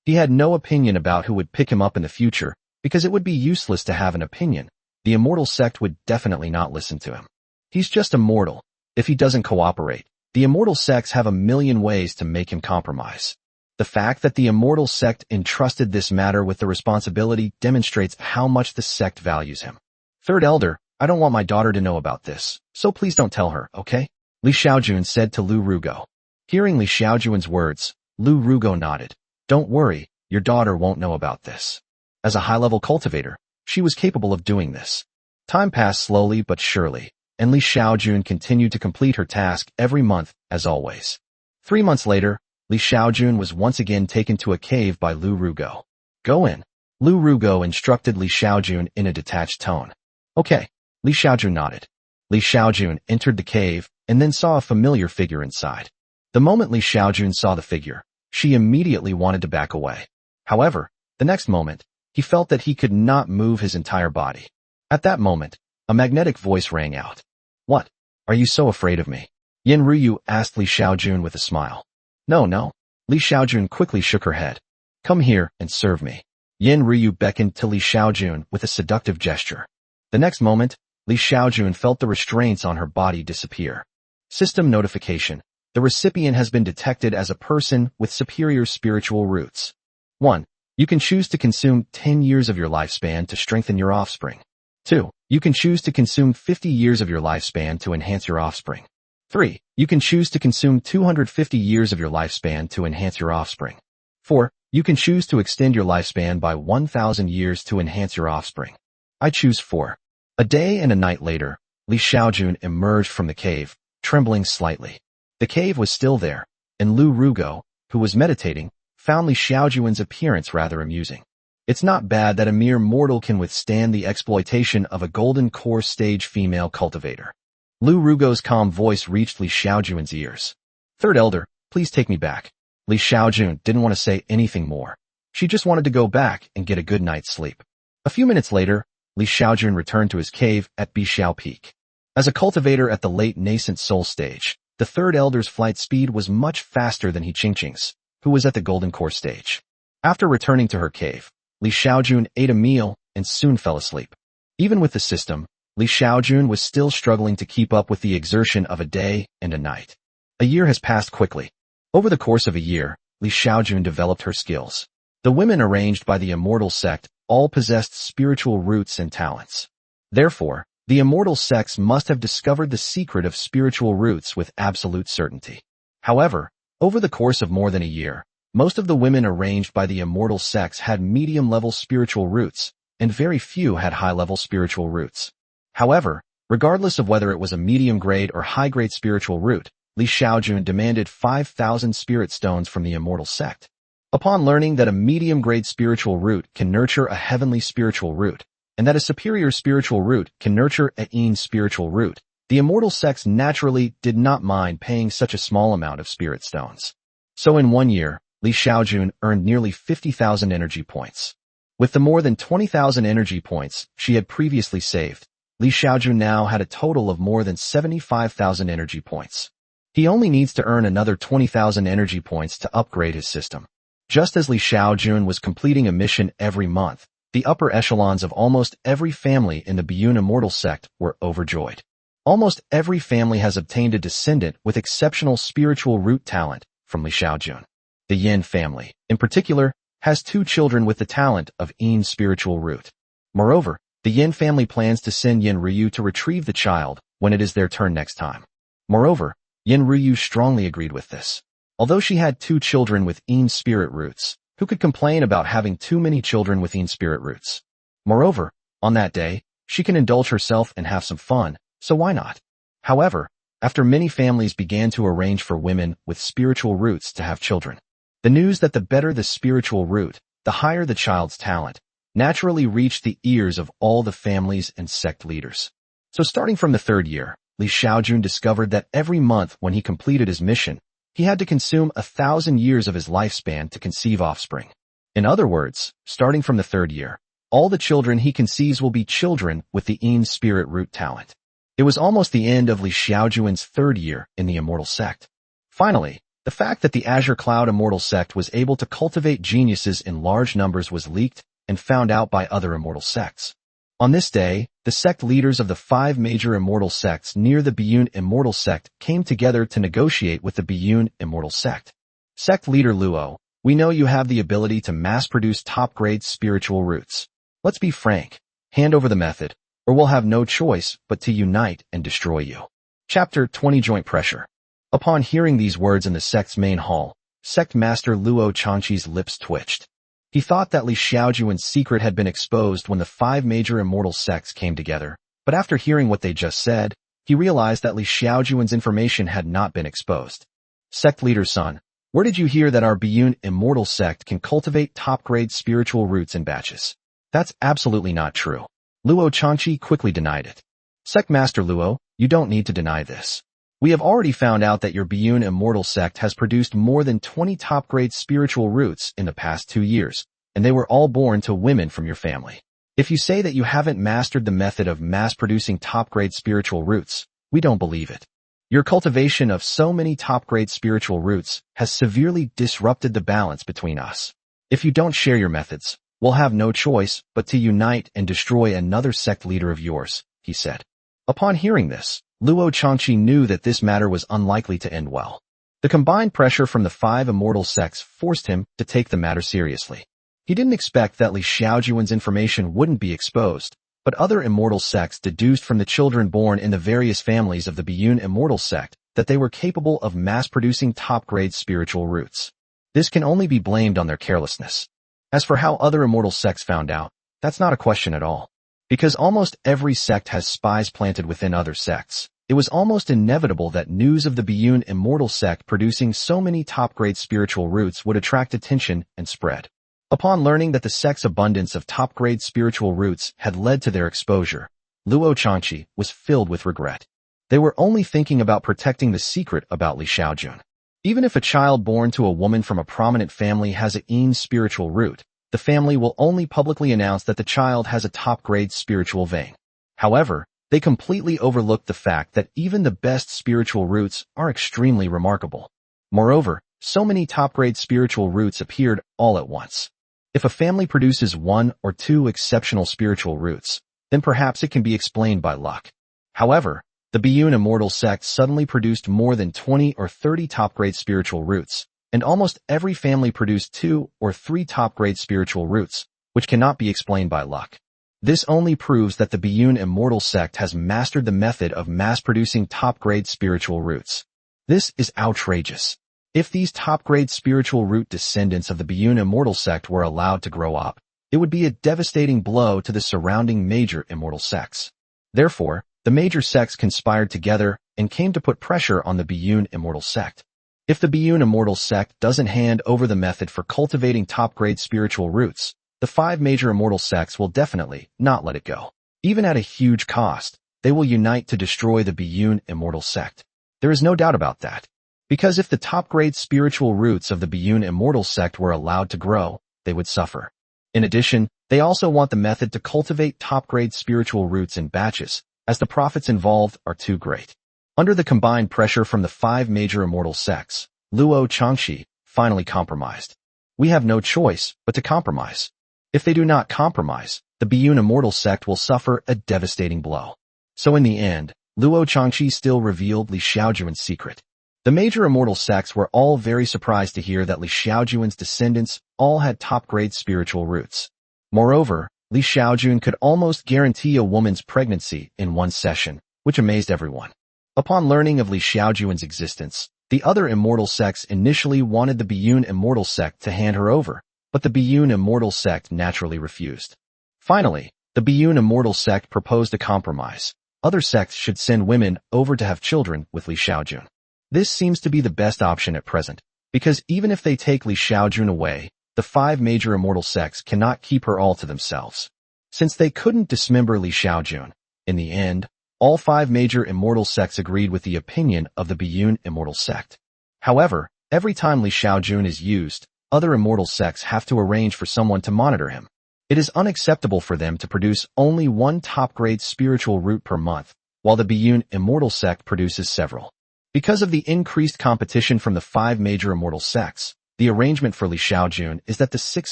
A: He had no opinion about who would pick him up in the future, because it would be useless to have an opinion. The immortal sect would definitely not listen to him. He's just immortal. If he doesn't cooperate, the immortal sects have a million ways to make him compromise. The fact that the immortal sect entrusted this matter with the responsibility demonstrates how much the sect values him. Third elder, I don't want my daughter to know about this, so please don't tell her, okay? Li Xiaojun said to Lu Rugo. Hearing Li Xiaojun's words, Lu Rugo nodded. Don't worry, your daughter won't know about this. As a high-level cultivator, she was capable of doing this. Time passed slowly but surely, and Li Xiaojun continued to complete her task every month, as always. 3 months later, Li Xiaojun was once again taken to a cave by Lu Rugo. Go in. Lu Rugo instructed Li Xiaojun in a detached tone. Okay. Li Xiaojun nodded. Li Xiaojun entered the cave and then saw a familiar figure inside. The moment Li Xiaojun saw the figure, she immediately wanted to back away. However, the next moment, he felt that he could not move his entire body. At that moment, a magnetic voice rang out. What? Are you so afraid of me? Yin Ryu asked Li Xiaojun with a smile. No. Li Xiaojun quickly shook her head. Come here and serve me. Yin Ryu beckoned to Li Xiaojun with a seductive gesture. The next moment, Li Xiaojun felt the restraints on her body disappear. System notification. The recipient has been detected as a person with superior spiritual roots. 1. You can choose to consume 10 years of your lifespan to strengthen your offspring. 2. You can choose to consume 50 years of your lifespan to enhance your offspring. 3. You can choose to consume 250 years of your lifespan to enhance your offspring. 4. You can choose to extend your lifespan by 1,000 years to enhance your offspring. I choose 4. A day and a night later, Xiaojun emerged from the cave, trembling slightly. The cave was still there, and Lu Rugo, who was meditating, found Xiaojun's appearance rather amusing. It's not bad that a mere mortal can withstand the exploitation of a golden core stage female cultivator. Lu Rugo's calm voice reached Xiaojun's ears. Third Elder, please take me back. Xiaojun didn't want to say anything more. She just wanted to go back and get a good night's sleep. A few minutes later, Xiaojun returned to his cave at Bishao Peak. As a cultivator at the late nascent soul stage, the Third Elder's flight speed was much faster than Qingqing's, who was at the golden core stage. After returning to her cave, Xiaojun ate a meal and soon fell asleep. Even with the system, Xiaojun was still struggling to keep up with the exertion of a day and a night. A year has passed quickly. Over the course of a year, Xiaojun developed her skills. The women arranged by the immortal sect all possessed spiritual roots and talents. Therefore, the immortal sects must have discovered the secret of spiritual roots with absolute certainty. However, over the course of more than a year, most of the women arranged by the immortal sects had medium-level spiritual roots, and very few had high-level spiritual roots. However, regardless of whether it was a medium-grade or high-grade spiritual root, Xiaojun demanded 5,000 spirit stones from the immortal sect. Upon learning that a medium-grade spiritual root can nurture a heavenly spiritual root, and that a superior spiritual root can nurture a spiritual root, the immortal sects naturally did not mind paying such a small amount of spirit stones. So in 1 year, Xiaojun earned nearly 50,000 energy points. With the more than 20,000 energy points she had previously saved, Xiaojun now had a total of more than 75,000 energy points. He only needs to earn another 20,000 energy points to upgrade his system. Just as Xiaojun was completing a mission every month, the upper echelons of almost every family in the Biyun Immortal sect were overjoyed. Almost every family has obtained a descendant with exceptional spiritual root talent from Xiaojun. The Yin family, in particular, has 2 children with the talent of Yin spiritual root. Moreover, the Yin family plans to send Yin Ryu to retrieve the child when it is their turn next time. Moreover, Yin Ryu strongly agreed with this. Although she had 2 children with Yin spirit roots, who could complain about having too many children with Yin spirit roots? Moreover, on that day, she can indulge herself and have some fun, so why not? However, after many families began to arrange for women with spiritual roots to have children, the news that the better the spiritual root, the higher the child's talent, naturally reached the ears of all the families and sect leaders. So starting from the 3rd year, Xiaojun discovered that every month when he completed his mission, he had to consume 1,000 years of his lifespan to conceive offspring. In other words, starting from the 3rd year, all the children he conceives will be children with the Yin spirit root talent. It was almost the end of Xiaojun's 3rd year in the immortal sect. Finally, the fact that the Azure Cloud Immortal sect was able to cultivate geniuses in large numbers was leaked and found out by other immortal sects. On this day, the sect leaders of the 5 major immortal sects near the Biyun Immortal sect came together to negotiate with the Biyun Immortal sect. Sect leader Luo, we know you have the ability to mass-produce top-grade spiritual roots. Let's be frank, hand over the method, or we'll have no choice but to unite and destroy you. Chapter 20 Joint Pressure. Upon hearing these words in the sect's main hall, Sect Master Luo Changqi's lips twitched. He thought that Xiaojun's secret had been exposed when the 5 major immortal sects came together, but after hearing what they just said, he realized that Xiaojun's information had not been exposed. Sect leader's son, where did you hear that our Biyun Immortal sect can cultivate top-grade spiritual roots in batches? That's absolutely not true. Luo Changqi quickly denied it. Sect Master Luo, you don't need to deny this. We have already found out that your Biyun Immortal sect has produced more than 20 top-grade spiritual roots in the past 2 years, and they were all born to women from your family. If you say that you haven't mastered the method of mass-producing top-grade spiritual roots, we don't believe it. Your cultivation of so many top-grade spiritual roots has severely disrupted the balance between us. If you don't share your methods, we'll have no choice but to unite and destroy another sect leader of yours, he said. Upon hearing this, Luo Changqi knew that this matter was unlikely to end well. The combined pressure from the 5 immortal sects forced him to take the matter seriously. He didn't expect that Li Xiaojun's information wouldn't be exposed, but other immortal sects deduced from the children born in the various families of the Biyun immortal sect that they were capable of mass-producing top-grade spiritual roots. This can only be blamed on their carelessness. As for how other immortal sects found out, that's not a question at all. Because almost every sect has spies planted within other sects, it was almost inevitable that news of the Biyun immortal sect producing so many top-grade spiritual roots would attract attention and spread. Upon learning that the sect's abundance of top-grade spiritual roots had led to their exposure, Luo Changqi was filled with regret. They were only thinking about protecting the secret about Li Xiaojun. Even if a child born to a woman from a prominent family has a yin spiritual root, the family will only publicly announce that the child has a top-grade spiritual vein. However, they completely overlooked the fact that even the best spiritual roots are extremely remarkable. Moreover, so many top-grade spiritual roots appeared all at once. If a family produces 1 or 2 exceptional spiritual roots, then perhaps it can be explained by luck. However, the Biyun immortal sect suddenly produced more than 20 or 30 top-grade spiritual roots, and almost every family produced 2 or 3 top-grade spiritual roots, which cannot be explained by luck. This only proves that the Biyun immortal sect has mastered the method of mass-producing top-grade spiritual roots. This is outrageous. If these top-grade spiritual root descendants of the Biyun immortal sect were allowed to grow up, it would be a devastating blow to the surrounding major immortal sects. Therefore, the major sects conspired together and came to put pressure on the Biyun immortal sect. If the Biyun immortal sect doesn't hand over the method for cultivating top-grade spiritual roots, the 5 major immortal sects will definitely not let it go. Even at a huge cost, they will unite to destroy the Biyun immortal sect. There is no doubt about that. Because if the top-grade spiritual roots of the Biyun immortal sect were allowed to grow, they would suffer. In addition, they also want the method to cultivate top-grade spiritual roots in batches, as the profits involved are too great. Under the combined pressure from the 5 major immortal sects, Luo Changqi finally compromised. We have no choice but to compromise. If they do not compromise, the Biyun immortal sect will suffer a devastating blow. So in the end, Luo Changqi still revealed Li Xiaojun's secret. The major immortal sects were all very surprised to hear that Li Xiaojun's descendants all had top-grade spiritual roots. Moreover, Li Xiaojun could almost guarantee a woman's pregnancy in one session, which amazed everyone. Upon learning of Li Xiaojun's existence, the other immortal sects initially wanted the Biyun immortal sect to hand her over, but the Biyun immortal sect naturally refused. Finally, the Biyun immortal sect proposed a compromise. Other sects should send women over to have children with Li Xiaojun. This seems to be the best option at present, because even if they take Li Xiaojun away, the 5 major immortal sects cannot keep her all to themselves. Since they couldn't dismember Li Xiaojun, in the end, all 5 major immortal sects agreed with the opinion of the Biyun immortal sect. However, every time Li Xiaojun is used, other immortal sects have to arrange for someone to monitor him. It is unacceptable for them to produce only 1 top-grade spiritual root per month, while the Biyun immortal sect produces several. Because of the increased competition from the 5 major immortal sects, the arrangement for Li Xiaojun is that the 6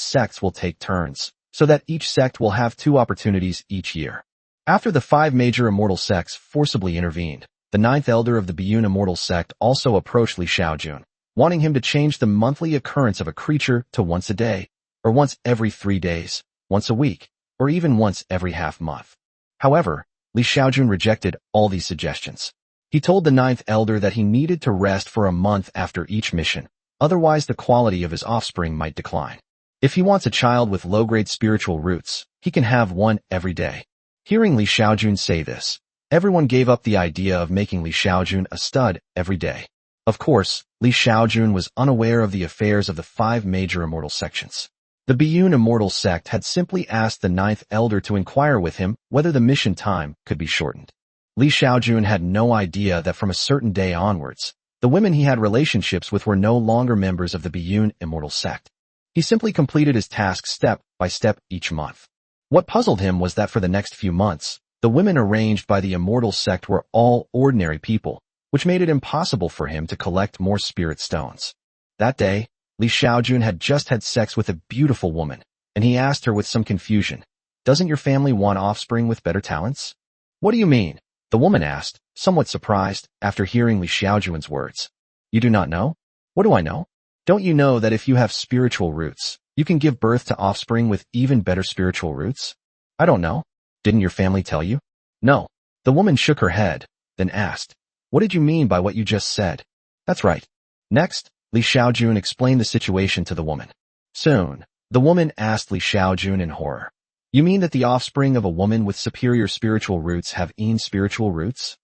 A: sects will take turns, so that each sect will have 2 opportunities each year. After the 5 major immortal sects forcibly intervened, the 9th elder of the Biyun immortal sect also approached Li Xiaojun, wanting him to change the monthly occurrence of a creature to once a day, or once every 3 days, once a week, or even once every half month. However, Li Xiaojun rejected all these suggestions. He told the 9th elder that he needed to rest for a month after each mission, otherwise the quality of his offspring might decline. If he wants a child with low-grade spiritual roots, he can have one every day. Hearing Li Xiaojun say this, everyone gave up the idea of making Li Xiaojun a stud every day. Of course, Li Xiaojun was unaware of the affairs of the 5 major immortal sections. The Biyun immortal sect had simply asked the 9th elder to inquire with him whether the mission time could be shortened. Li Xiaojun had no idea that from a certain day onwards, the women he had relationships with were no longer members of the Biyun immortal sect. He simply completed his task step by step each month. What puzzled him was that for the next few months, the women arranged by the immortal sect were all ordinary people, which made it impossible for him to collect more spirit stones. That day, Li Xiaojun had just had sex with a beautiful woman, and he asked her with some confusion, "Doesn't your family want offspring with better talents?" "What do you mean?" the woman asked, somewhat surprised, after hearing Li Xiaojun's words. "You do not know? What do I know? Don't you know that if you have spiritual roots, You can give birth to offspring with even better spiritual roots? I don't know. Didn't your family tell you? No. The woman shook her head, then asked, what did you mean by what you just said? That's right. Next, Li Xiaojun explained the situation to the woman. Soon, the woman asked Li Xiaojun in horror. You mean that the offspring of a woman with superior spiritual roots have spiritual roots?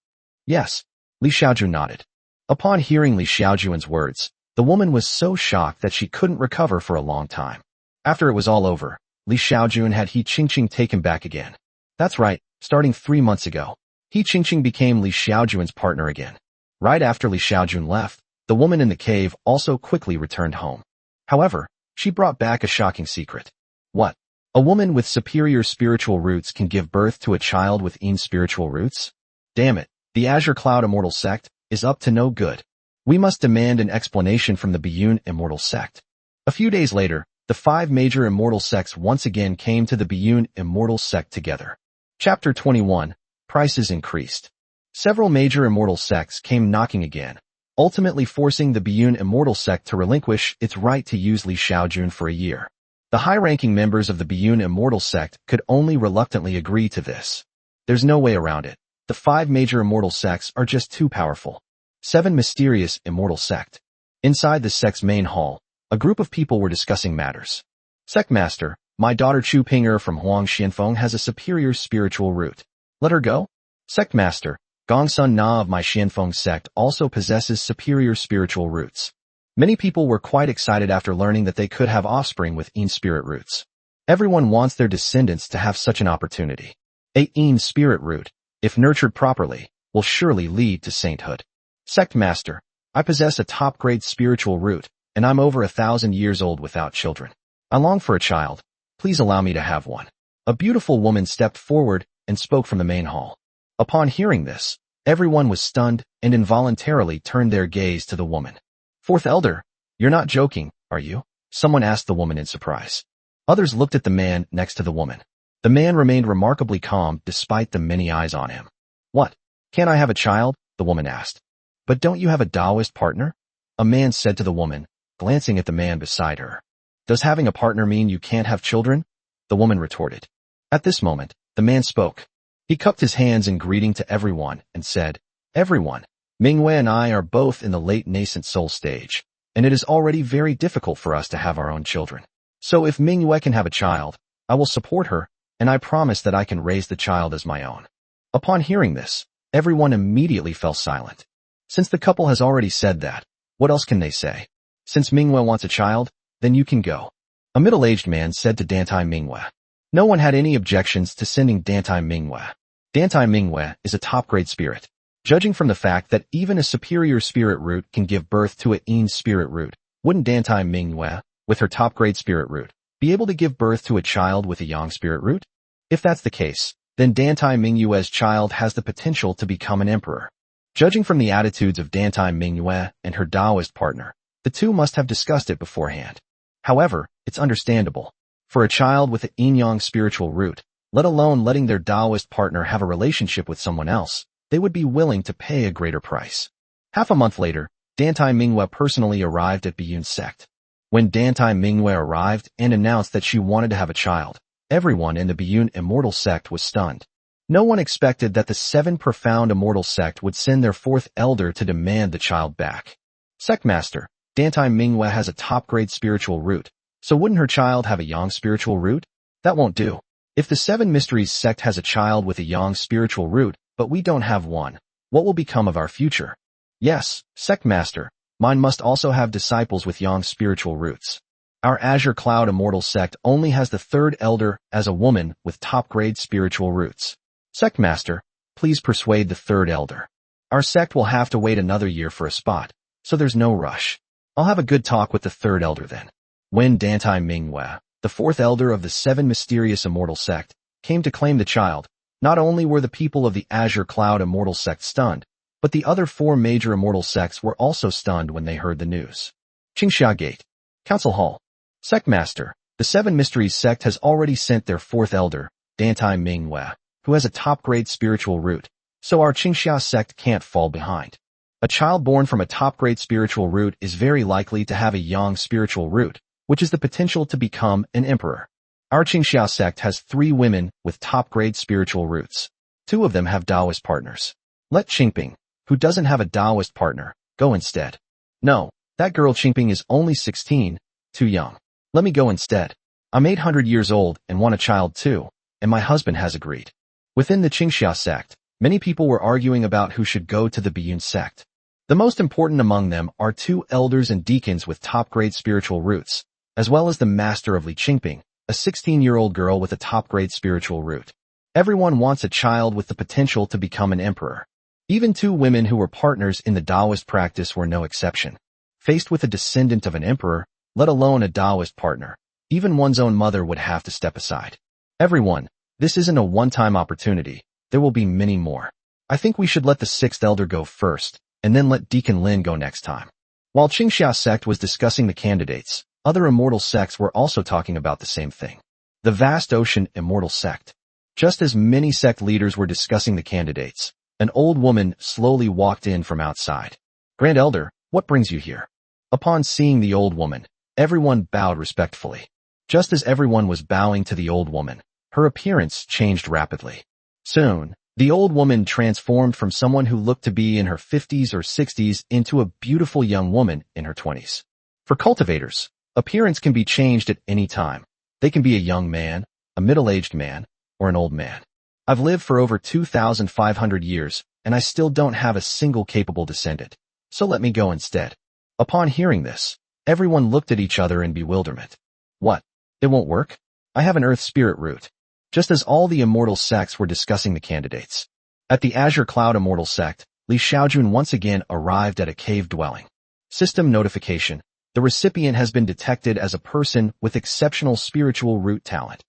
A: Yes. Li Xiaojun nodded. Upon hearing Li Xiaojun's words, the woman was so shocked that she couldn't recover for a long time. After it was all over, Li Xiaojun had He Qingqing taken back again. That's right, starting 3 months ago. He Qingqing became Li Xiaojun's partner again. Right after Li Xiaojun left, the woman in the cave also quickly returned home. However, she brought back a shocking secret. What? A woman with superior spiritual roots can give birth to a child with spiritual roots? Damn it, the Azure Cloud Immortal sect is up to no good. We must demand an explanation from the Immortal sect. A few days later, the 5 major immortal sects once again came to the Immortal sect together. Chapter 21, Prices Increased. Several major immortal sects came knocking again, ultimately forcing the Immortal sect to relinquish its right to use Li Xiaojun for a year. The high-ranking members of the Immortal sect could only reluctantly agree to this. There's no way around it. The 5 major immortal sects are just too powerful. 7 mysterious immortal sect. Inside the sect's main hall, a group of people were discussing matters. Sect Master, my daughter Chu Ping'er from Huang Xianfeng has a superior spiritual root. Let her go? Sect Master, Gongsun Na of my Xianfeng sect also possesses superior spiritual roots. Many people were quite excited after learning that they could have offspring with spirit roots. Everyone wants their descendants to have such an opportunity. A spirit root, if nurtured properly, will surely lead to sainthood. Sect Master, I possess a top-grade spiritual root, and I'm over 1,000 years old without children. I long for a child. Please allow me to have one. A beautiful woman stepped forward and spoke from the main hall. Upon hearing this, everyone was stunned and involuntarily turned their gaze to the woman. Fourth Elder, you're not joking, are you? Someone asked the woman in surprise. Others looked at the man next to the woman. The man remained remarkably calm despite the many eyes on him. What? Can't I have a child? The woman asked. But don't you have a Taoist partner? A man said to the woman, glancing at the man beside her. Does having a partner mean you can't have children? The woman retorted. At this moment, the man spoke. He cupped his hands in greeting to everyone and said, Everyone, Mingwei and I are both in the late nascent soul stage, and it is already very difficult for us to have our own children. So if Mingwei can have a child, I will support her, and I promise that I can raise the child as my own. Upon hearing this, everyone immediately fell silent. Since the couple has already said that, what else can they say? Since Mingwei wants a child, then you can go. A middle-aged man said to Dantai Mingwei. No one had any objections to sending Dantai Mingwei. Dantai Mingwei is a top-grade spirit. Judging from the fact that even a superior spirit root can give birth to a spirit root, wouldn't Dantai Mingwei, with her top-grade spirit root, be able to give birth to a child with a yang spirit root? If that's the case, then Dantai Mingwei's child has the potential to become an emperor. Judging from the attitudes of Dantai Mingwei and her Taoist partner, the two must have discussed it beforehand. However, it's understandable. For a child with a yin-yang spiritual root, let alone letting their Taoist partner have a relationship with someone else, they would be willing to pay a greater price. Half a month later, Dantai Mingwei personally arrived at Biyun's sect. When Dantai Mingwei arrived and announced that she wanted to have a child, everyone in the Biyun Immortal sect was stunned. No one expected that the 7 profound Immortal sect would send their 4th elder to demand the child back. Sect Master, Dantai Mingwei has a top-grade spiritual root, so wouldn't her child have a yang spiritual root? That won't do. If the 7 Mysteries sect has a child with a yang spiritual root, but we don't have one, what will become of our future? Yes, Sect Master, mine must also have disciples with yang spiritual roots. Our Azure Cloud Immortal sect only has the 3rd elder as a woman with top-grade spiritual roots. Sect Master, please persuade the 3rd elder. Our sect will have to wait another year for a spot, so there's no rush. I'll have a good talk with the 3rd elder then. When Dantai Mingwei, the 4th elder of the 7 mysterious immortal sect, came to claim the child, not only were the people of the Azure Cloud Immortal sect stunned, but the other 4 major immortal sects were also stunned when they heard the news. Qingxia Gate. Council Hall. Sect Master, the 7 Mysteries sect has already sent their 4th elder, Dantai Mingwei, who has a top-grade spiritual root, so our Qingxia sect can't fall behind. A child born from a top-grade spiritual root is very likely to have a yang spiritual root, which is the potential to become an emperor. Our Qingxia sect has 3 women with top-grade spiritual roots. 2 of them have Taoist partners. Let Qingping, who doesn't have a Taoist partner, go instead. No, that girl Qingping is only 16, too young. Let me go instead. I'm 800 years old and want a child too, and my husband has agreed. Within the Qingxia sect, many people were arguing about who should go to the Biyun sect. The most important among them are 2 elders and deacons with top-grade spiritual roots, as well as the master of Li Qingping, a 16-year-old girl with a top-grade spiritual root. Everyone wants a child with the potential to become an emperor. Even 2 women who were partners in the Taoist practice were no exception. Faced with a descendant of an emperor, let alone a Taoist partner, even one's own mother would have to step aside. Everyone, this isn't a one-time opportunity. There will be many more. I think we should let the 6th elder go first, and then let Deacon Lin go next time. While Qingxia sect was discussing the candidates, other immortal sects were also talking about the same thing. The vast ocean immortal sect. Just as many sect leaders were discussing the candidates, an old woman slowly walked in from outside. Grand Elder, what brings you here? Upon seeing the old woman, everyone bowed respectfully. Just as everyone was bowing to the old woman, her appearance changed rapidly. Soon, the old woman transformed from someone who looked to be in her 50s or 60s into a beautiful young woman in her 20s. For cultivators, appearance can be changed at any time. They can be a young man, a middle-aged man, or an old man. I've lived for over 2,500 years, and I still don't have a single capable descendant. So let me go instead. Upon hearing this, everyone looked at each other in bewilderment. What? It won't work? I have an earth spirit root. Just as all the immortal sects were discussing the candidates. At the Azure Cloud Immortal Sect, Li Xiaojun once again arrived at a cave dwelling. System notification. The recipient has been detected as a person with exceptional spiritual root talent.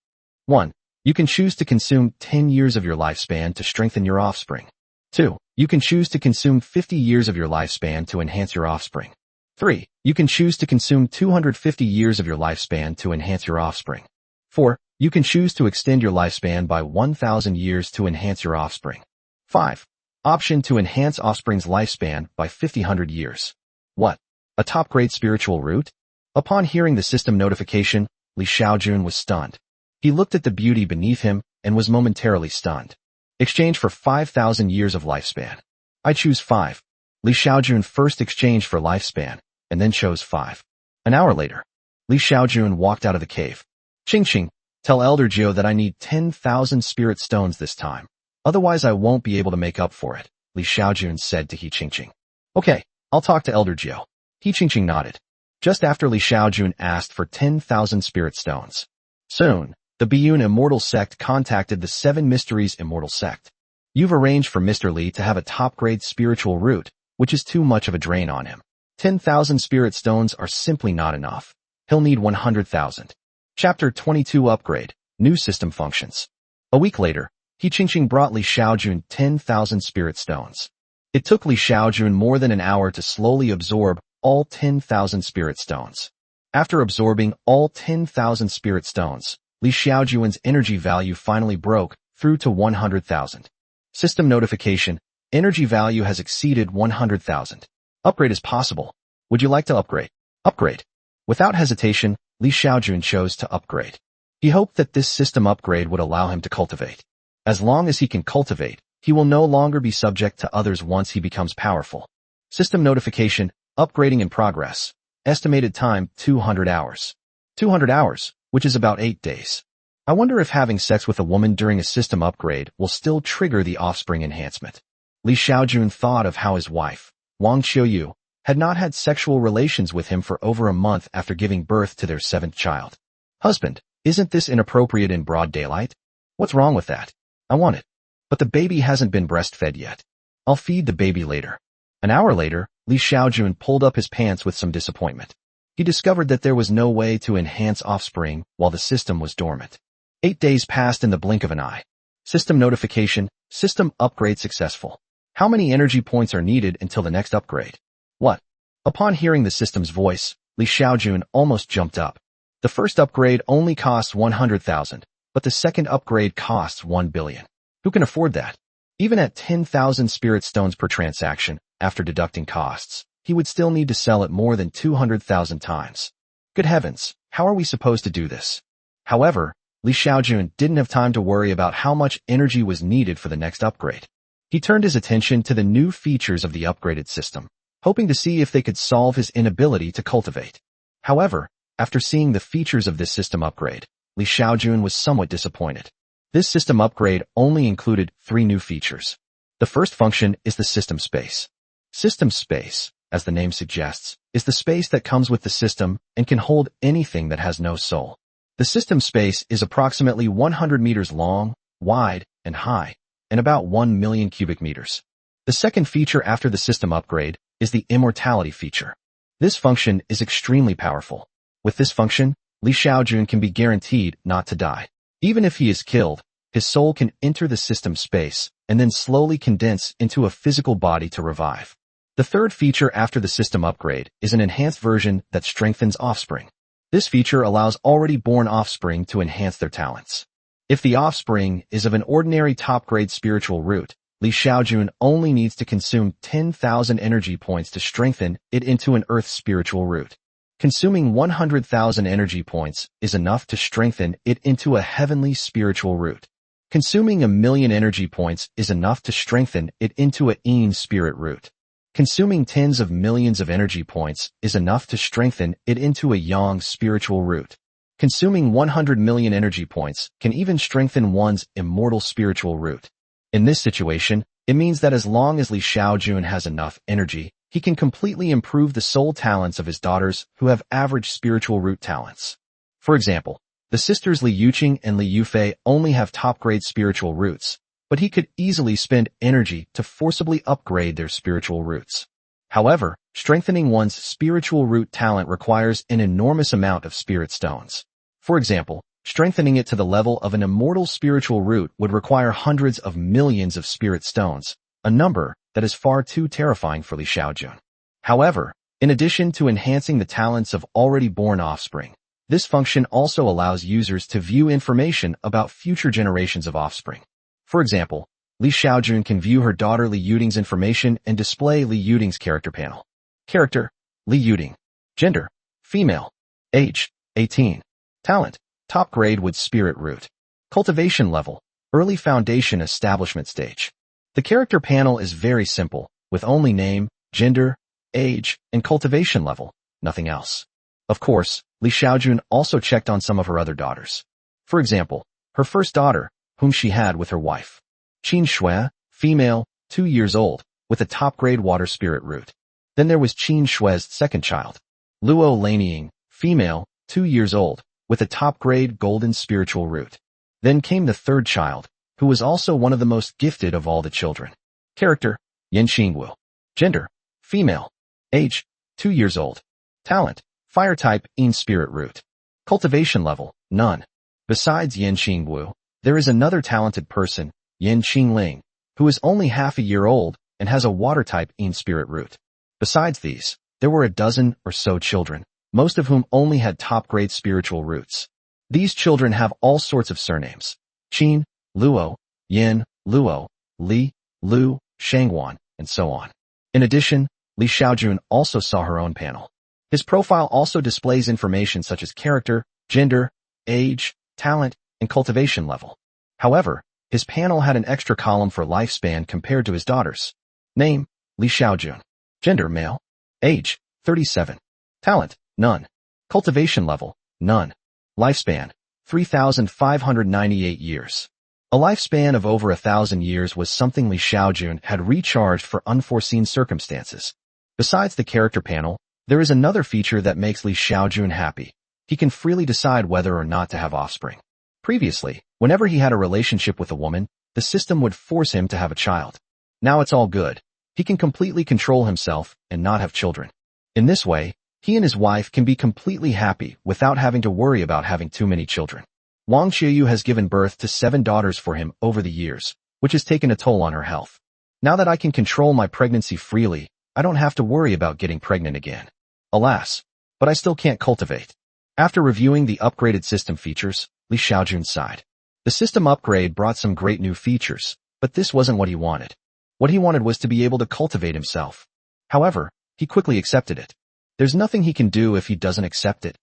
A: 1. You can choose to consume 10 years of your lifespan to strengthen your offspring. 2. You can choose to consume 50 years of your lifespan to enhance your offspring. 3. You can choose to consume 250 years of your lifespan to enhance your offspring. 4. You can choose to extend your lifespan by 1,000 years to enhance your offspring. 5. Option to enhance offspring's lifespan by 5,000 years. What? A top-grade spiritual root? Upon hearing the system notification, Li Xiaojun was stunned. He looked at the beauty beneath him and was momentarily stunned. Exchange for 5,000 years of lifespan. I choose 5. Li Xiaojun first exchanged for lifespan, and then chose 5. An hour later, Li Xiaojun walked out of the cave. Qingqing, tell Elder Jiao that I need 10,000 spirit stones this time. Otherwise I won't be able to make up for it, Li Xiaojun said to He Qingqing. Okay, I'll talk to Elder Jiao. He Qingqing nodded. Just after Li Xiaojun asked for 10,000 spirit stones. Soon, the Biyun Immortal Sect contacted the 7 Mysteries Immortal Sect. You've arranged for Mr. Li to have a top-grade spiritual root, which is too much of a drain on him. 10,000 spirit stones are simply not enough. He'll need 100,000. Chapter 22 Upgrade, New System Functions. A week later, He Qingqing brought Li Xiaojun 10,000 spirit stones. It took Li Xiaojun more than an hour to slowly absorb all 10,000 spirit stones. After absorbing all 10,000 spirit stones, Li Xiaojun's energy value finally broke through to 100,000. System notification, energy value has exceeded 100,000. Upgrade is possible. Would you like to upgrade? Upgrade. Without hesitation, Li Xiaojun chose to upgrade. He hoped that this system upgrade would allow him to cultivate. As long as he can cultivate, he will no longer be subject to others once he becomes powerful. System notification, upgrading in progress. Estimated time, 200 hours. 200 hours, which is about 8 days. I wonder if having sex with a woman during a system upgrade will still trigger the offspring enhancement. Li Xiaojun thought of how his wife, Wang Qiuyu, had not had sexual relations with him for over a month after giving birth to their 7th child. Husband, isn't this inappropriate in broad daylight? What's wrong with that? I want it. But the baby hasn't been breastfed yet. I'll feed the baby later. An hour later, Li Xiaojun pulled up his pants with some disappointment. He discovered that there was no way to enhance offspring while the system was dormant. 8 days passed in the blink of an eye. System notification, system upgrade successful. How many energy points are needed until the next upgrade? What? Upon hearing the system's voice, Li Xiaojun almost jumped up. The first upgrade only costs 100,000, but the second upgrade costs 1 billion. Who can afford that? Even at 10,000 spirit stones per transaction, after deducting costs, he would still need to sell it more than 200,000 times. Good heavens, How are we supposed to do this? However, Xiaojun didn't have time to worry about how much energy was needed for the next upgrade. He turned his attention to the new features of the upgraded system, hoping to see if they could solve his inability to cultivate. However, after seeing the features of this system upgrade, Xiaojun was somewhat disappointed. This system upgrade only included 3 new features. The first function is the system space. System space, as the name suggests, is the space that comes with the system and can hold anything that has no soul. The system space is approximately 100 meters long, wide, and high, and about 1 million cubic meters. The second feature after the system upgrade is the immortality feature. This function is extremely powerful. With this function, Xiaojun can be guaranteed not to die. Even if he is killed, his soul can enter the system space and then slowly condense into a physical body to revive. The third feature after the system upgrade is an enhanced version that strengthens offspring. This feature allows already born offspring to enhance their talents. If the offspring is of an ordinary top-grade spiritual root, Xiaojun only needs to consume 10,000 energy points to strengthen it into an earth spiritual root. Consuming 100,000 energy points is enough to strengthen it into a heavenly spiritual root. Consuming 1,000,000 energy points is enough to strengthen it into a Yin spirit root. Consuming tens of millions of energy points is enough to strengthen it into a Yang spiritual root. Consuming 100 million energy points can even strengthen one's immortal spiritual root. In this situation, it means that as long as Xiaojun has enough energy, he can completely improve the soul talents of his daughters who have average spiritual root talents. For example, the sisters Li Yuqing and Li Yufei only have top-grade spiritual roots, but he could easily spend energy to forcibly upgrade their spiritual roots. However, strengthening one's spiritual root talent requires an enormous amount of spirit stones. For example, strengthening it to the level of an immortal spiritual root would require hundreds of millions of spirit stones, a number that is far too terrifying for Xiaojun. However, in addition to enhancing the talents of already born offspring, this function also allows users to view information about future generations of offspring. For example, Xiaojun can view her daughter Li Yuting's information and display Li Yuting's character panel. Character: Li Yuting. Gender: female. Age: 18. Talent: top grade with spirit root. Cultivation level: early foundation establishment stage. The character panel is very simple, with only name, gender, age, and cultivation level, nothing else. Of course, Xiaojun also checked on some of her other daughters. For example, her first daughter, whom she had with her wife. Qin Shui, female, 2 years old, with a top-grade water spirit root. Then there was Qin Shui's second child. Luo Lanying, female, 2 years old, with a top-grade golden spiritual root. Then came the third child, who was also one of the most gifted of all the children. Character: Yan Xingwu. Gender: female. Age: 2 years old. Talent: fire type Yin spirit root. Cultivation level: none. Besides Yan Xingwu, there is another talented person, Yan Qingling, who is only half a year old and has a water-type Yin spirit root. Besides these, there were a dozen or so children, most of whom only had top-grade spiritual roots. These children have all sorts of surnames: Qin, Luo, Yin, Luo, Li, Lu, Shangwan, and so on. In addition, Xiaojun also saw her own panel. His profile also displays information such as character, gender, age, talent, and cultivation level. However, his panel had an extra column for lifespan compared to his daughter's. Name: Xiaojun. Gender: male. Age: 37. Talent: none. Cultivation level: none. Lifespan: 3,598 years. A lifespan of over 1,000 years was something Xiaojun had recharged for unforeseen circumstances. Besides the character panel, there is another feature that makes Xiaojun happy. He can freely decide whether or not to have offspring. Previously, whenever he had a relationship with a woman, the system would force him to have a child. Now it's all good. He can completely control himself and not have children. In this way, he and his wife can be completely happy without having to worry about having too many children. Wang Qiyu has given birth to 7 daughters for him over the years, which has taken a toll on her health. Now that I can control my pregnancy freely, I don't have to worry about getting pregnant again. Alas, but I still can't cultivate. After reviewing the upgraded system features, Xiaojun sighed. The system upgrade brought some great new features, but this wasn't what he wanted. What he wanted was to be able to cultivate himself. However, he quickly accepted it. There's nothing he can do if he doesn't accept it.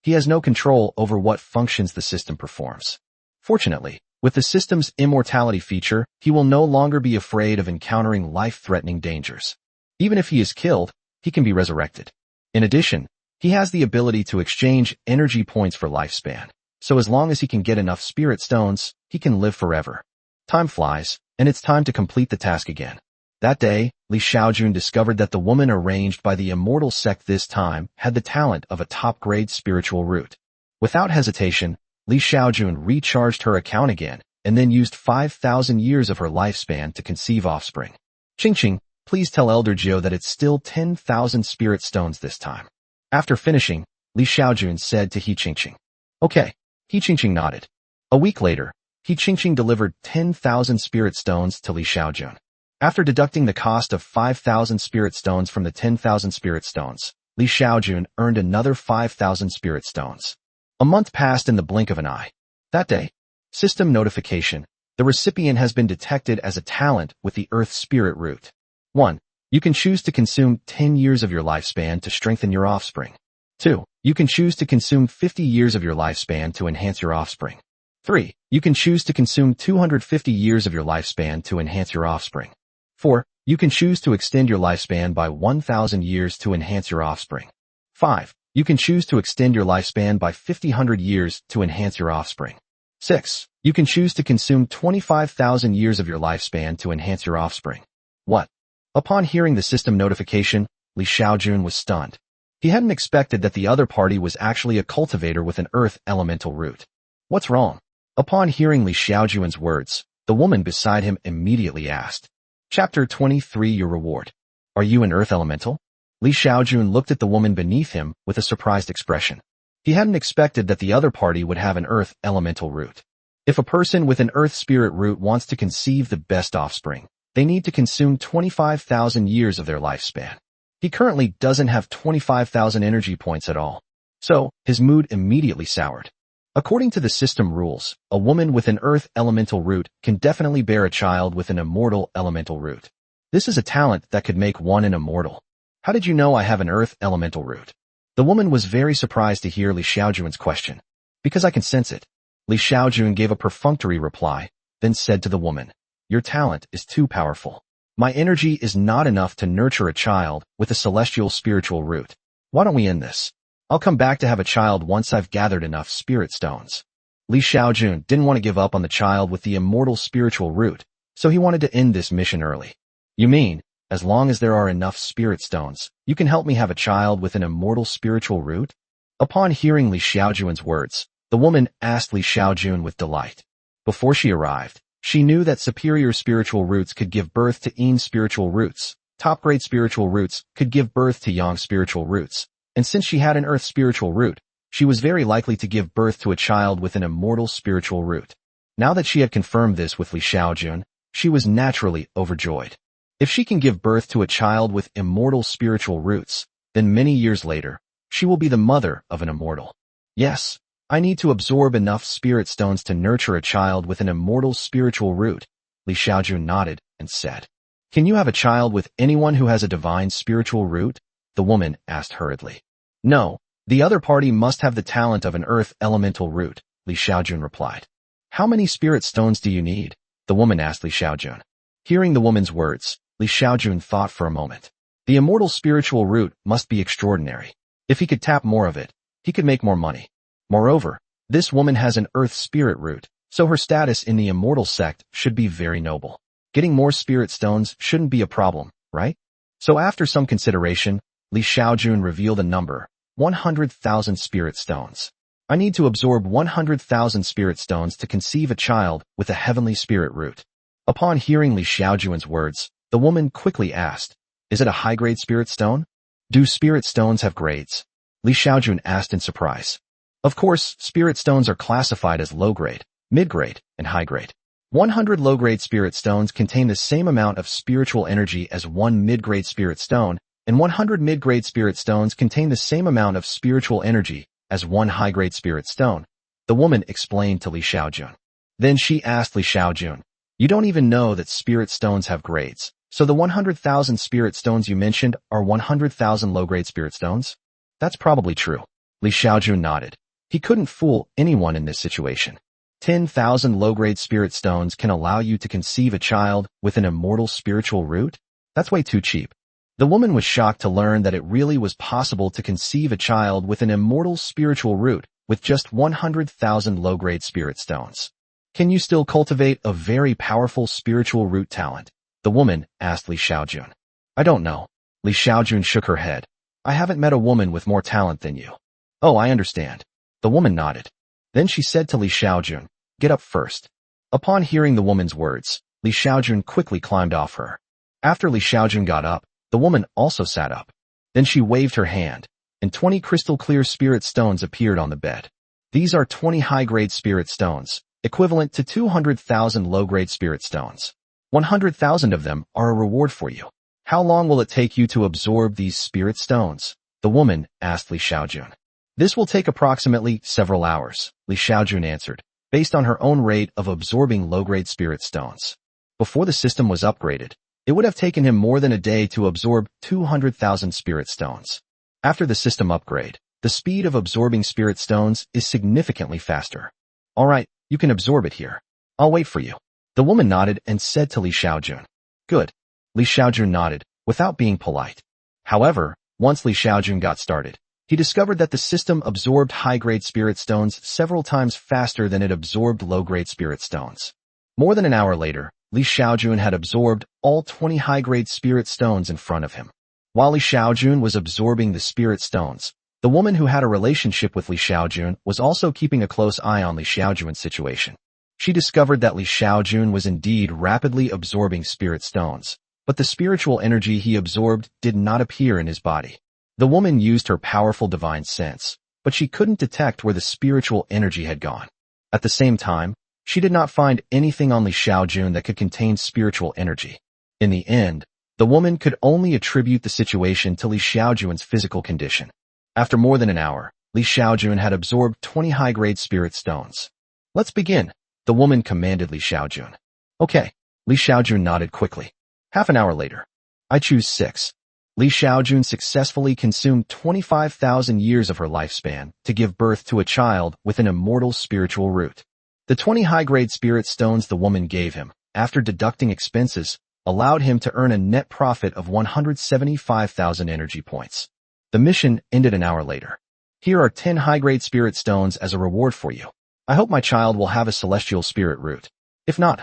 A: he has no control over what functions the system performs. Fortunately, with the system's immortality feature, he will no longer be afraid of encountering life-threatening dangers. Even if he is killed, he can be resurrected. In addition, he has the ability to exchange energy points for lifespan, so as long as he can get enough spirit stones, he can live forever. Time flies, and it's time to complete the task again. That day, Xiaojun discovered that the woman arranged by the immortal sect this time had the talent of a top-grade spiritual root. Without hesitation, Xiaojun recharged her account again, and then used 5,000 years of her lifespan to conceive offspring. Qingqing, please tell Elder Jiu that it's still 10,000 spirit stones this time. After finishing, Xiaojun said to He Qingqing. Okay. He Qingqing nodded. A week later, He Qingqing delivered 10,000 spirit stones to Xiaojun. After deducting the cost of 5,000 spirit stones from the 10,000 spirit stones, Xiaojun earned another 5,000 spirit stones. A month passed in the blink of an eye. That day, system notification, the recipient has been detected as a talent with the Earth Spirit Root. 1. You can choose to consume 10 years of your lifespan to strengthen your offspring. 2. You can choose to consume 50 years of your lifespan to enhance your offspring. 3. You can choose to consume 250 years of your lifespan to enhance your offspring. 4. You can choose to extend your lifespan by 1,000 years to enhance your offspring. 5. You can choose to extend your lifespan by 5,000 years to enhance your offspring. 6. You can choose to consume 25,000 years of your lifespan to enhance your offspring. What? Upon hearing the system notification, Xiaojun was stunned. He hadn't expected that the other party was actually a cultivator with an earth elemental root. What's wrong? Upon hearing Xiaojun's words, the woman beside him immediately asked. Chapter 23 Your Reward. Are you an earth elemental? Xiaojun looked at the woman beneath him with a surprised expression. He hadn't expected that the other party would have an earth elemental root. If a person with an earth spirit root wants to conceive the best offspring, they need to consume 25,000 years of their lifespan. He currently doesn't have 25,000 energy points at all. So, his mood immediately soured. According to the system rules, a woman with an earth elemental root can definitely bear a child with an immortal elemental root. This is a talent that could make one an immortal. How did you know I have an earth elemental root? The woman was very surprised to hear Xiaojun's question. Because I can sense it. Xiaojun gave a perfunctory reply, then said to the woman, Your talent is too powerful. My energy is not enough to nurture a child with a celestial spiritual root. Why don't we end this? I'll come back to have a child once I've gathered enough spirit stones. Xiaojun didn't want to give up on the child with the immortal spiritual root, so he wanted to end this mission early. You mean, as long as there are enough spirit stones, you can help me have a child with an immortal spiritual root? Upon hearing Xiaojun's words, the woman asked Xiaojun with delight. Before she arrived, she knew that superior spiritual roots could give birth to Yin spiritual roots, top-grade spiritual roots could give birth to Yang spiritual roots, and since she had an earth spiritual root, she was very likely to give birth to a child with an immortal spiritual root. Now that she had confirmed this with Xiaojun, she was naturally overjoyed. If she can give birth to a child with immortal spiritual roots, then many years later, she will be the mother of an immortal. Yes, I need to absorb enough spirit stones to nurture a child with an immortal spiritual root. Xiaojun nodded and said, Can you have a child with anyone who has a divine spiritual root? The woman asked hurriedly. No, the other party must have the talent of an earth elemental root, Xiaojun replied. How many spirit stones do you need? The woman asked Xiaojun. Hearing the woman's words, Xiaojun thought for a moment. The immortal spiritual root must be extraordinary. If he could tap more of it, he could make more money. Moreover, this woman has an earth spirit root, so her status in the immortal sect should be very noble. Getting more spirit stones shouldn't be a problem, right? So after some consideration, Xiaojun revealed a number, 100,000 spirit stones. I need to absorb 100,000 spirit stones to conceive a child with a heavenly spirit root. Upon hearing Xiaojun's words, the woman quickly asked, Is it a high-grade spirit stone? Do spirit stones have grades? Xiaojun asked in surprise. Of course, spirit stones are classified as low-grade, mid-grade, and high-grade. 100 low-grade spirit stones contain the same amount of spiritual energy as one mid-grade spirit stone, and 100 mid-grade spirit stones contain the same amount of spiritual energy as one high-grade spirit stone, the woman explained to Xiaojun. Then she asked Xiaojun, You don't even know that spirit stones have grades, so the 100,000 spirit stones you mentioned are 100,000 low-grade spirit stones? That's probably true. Li Xiaojun nodded. He couldn't fool anyone in this situation. 10,000 low-grade spirit stones can allow you to conceive a child with an immortal spiritual root? That's way too cheap. The woman was shocked to learn that it really was possible to conceive a child with an immortal spiritual root with just 100,000 low-grade spirit stones. Can you still cultivate a very powerful spiritual root talent? The woman asked Li Xiaojun. I don't know. Li Xiaojun shook her head. I haven't met a woman with more talent than you. Oh, I understand. The woman nodded. Then she said to Li Xiaojun, get up first. Upon hearing the woman's words, Li Xiaojun quickly climbed off her. After Li Xiaojun got up, the woman also sat up. Then she waved her hand, and 20 crystal-clear spirit stones appeared on the bed. These are 20 high-grade spirit stones, equivalent to 200,000 low-grade spirit stones. 100,000 of them are a reward for you. How long will it take you to absorb these spirit stones? The woman asked Li Xiaojun. This will take approximately several hours, Li Xiaojun answered, based on her own rate of absorbing low-grade spirit stones. Before the system was upgraded, it would have taken him more than a day to absorb 200,000 spirit stones. After the system upgrade, the speed of absorbing spirit stones is significantly faster. All right, you can absorb it here. I'll wait for you. The woman nodded and said to Li Xiaojun. Good. Li Xiaojun nodded, without being polite. However, once Li Xiaojun got started, he discovered that the system absorbed high-grade spirit stones several times faster than it absorbed low-grade spirit stones. More than an hour later, Li Xiaojun had absorbed all 20 high-grade spirit stones in front of him. While Li Xiaojun was absorbing the spirit stones, the woman who had a relationship with Li Xiaojun was also keeping a close eye on Li Xiaojun's situation. She discovered that Li Xiaojun was indeed rapidly absorbing spirit stones, but the spiritual energy he absorbed did not appear in his body. The woman used her powerful divine sense, but she couldn't detect where the spiritual energy had gone. At the same time, she did not find anything on Li Xiaojun that could contain spiritual energy. In the end, the woman could only attribute the situation to Li Xiaojun's physical condition. After more than an hour, Li Xiaojun had absorbed 20 high-grade spirit stones. Let's begin, the woman commanded Li Xiaojun. Okay, Li Xiaojun nodded quickly. Half an hour later. I choose 6. Li Xiaojun successfully consumed 25,000 years of her lifespan to give birth to a child with an immortal spiritual root. The 20 high-grade spirit stones the woman gave him, after deducting expenses, allowed him to earn a net profit of 175,000 energy points. The mission ended an hour later. Here are 10 high-grade spirit stones as a reward for you. I hope my child will have a celestial spirit root. If not,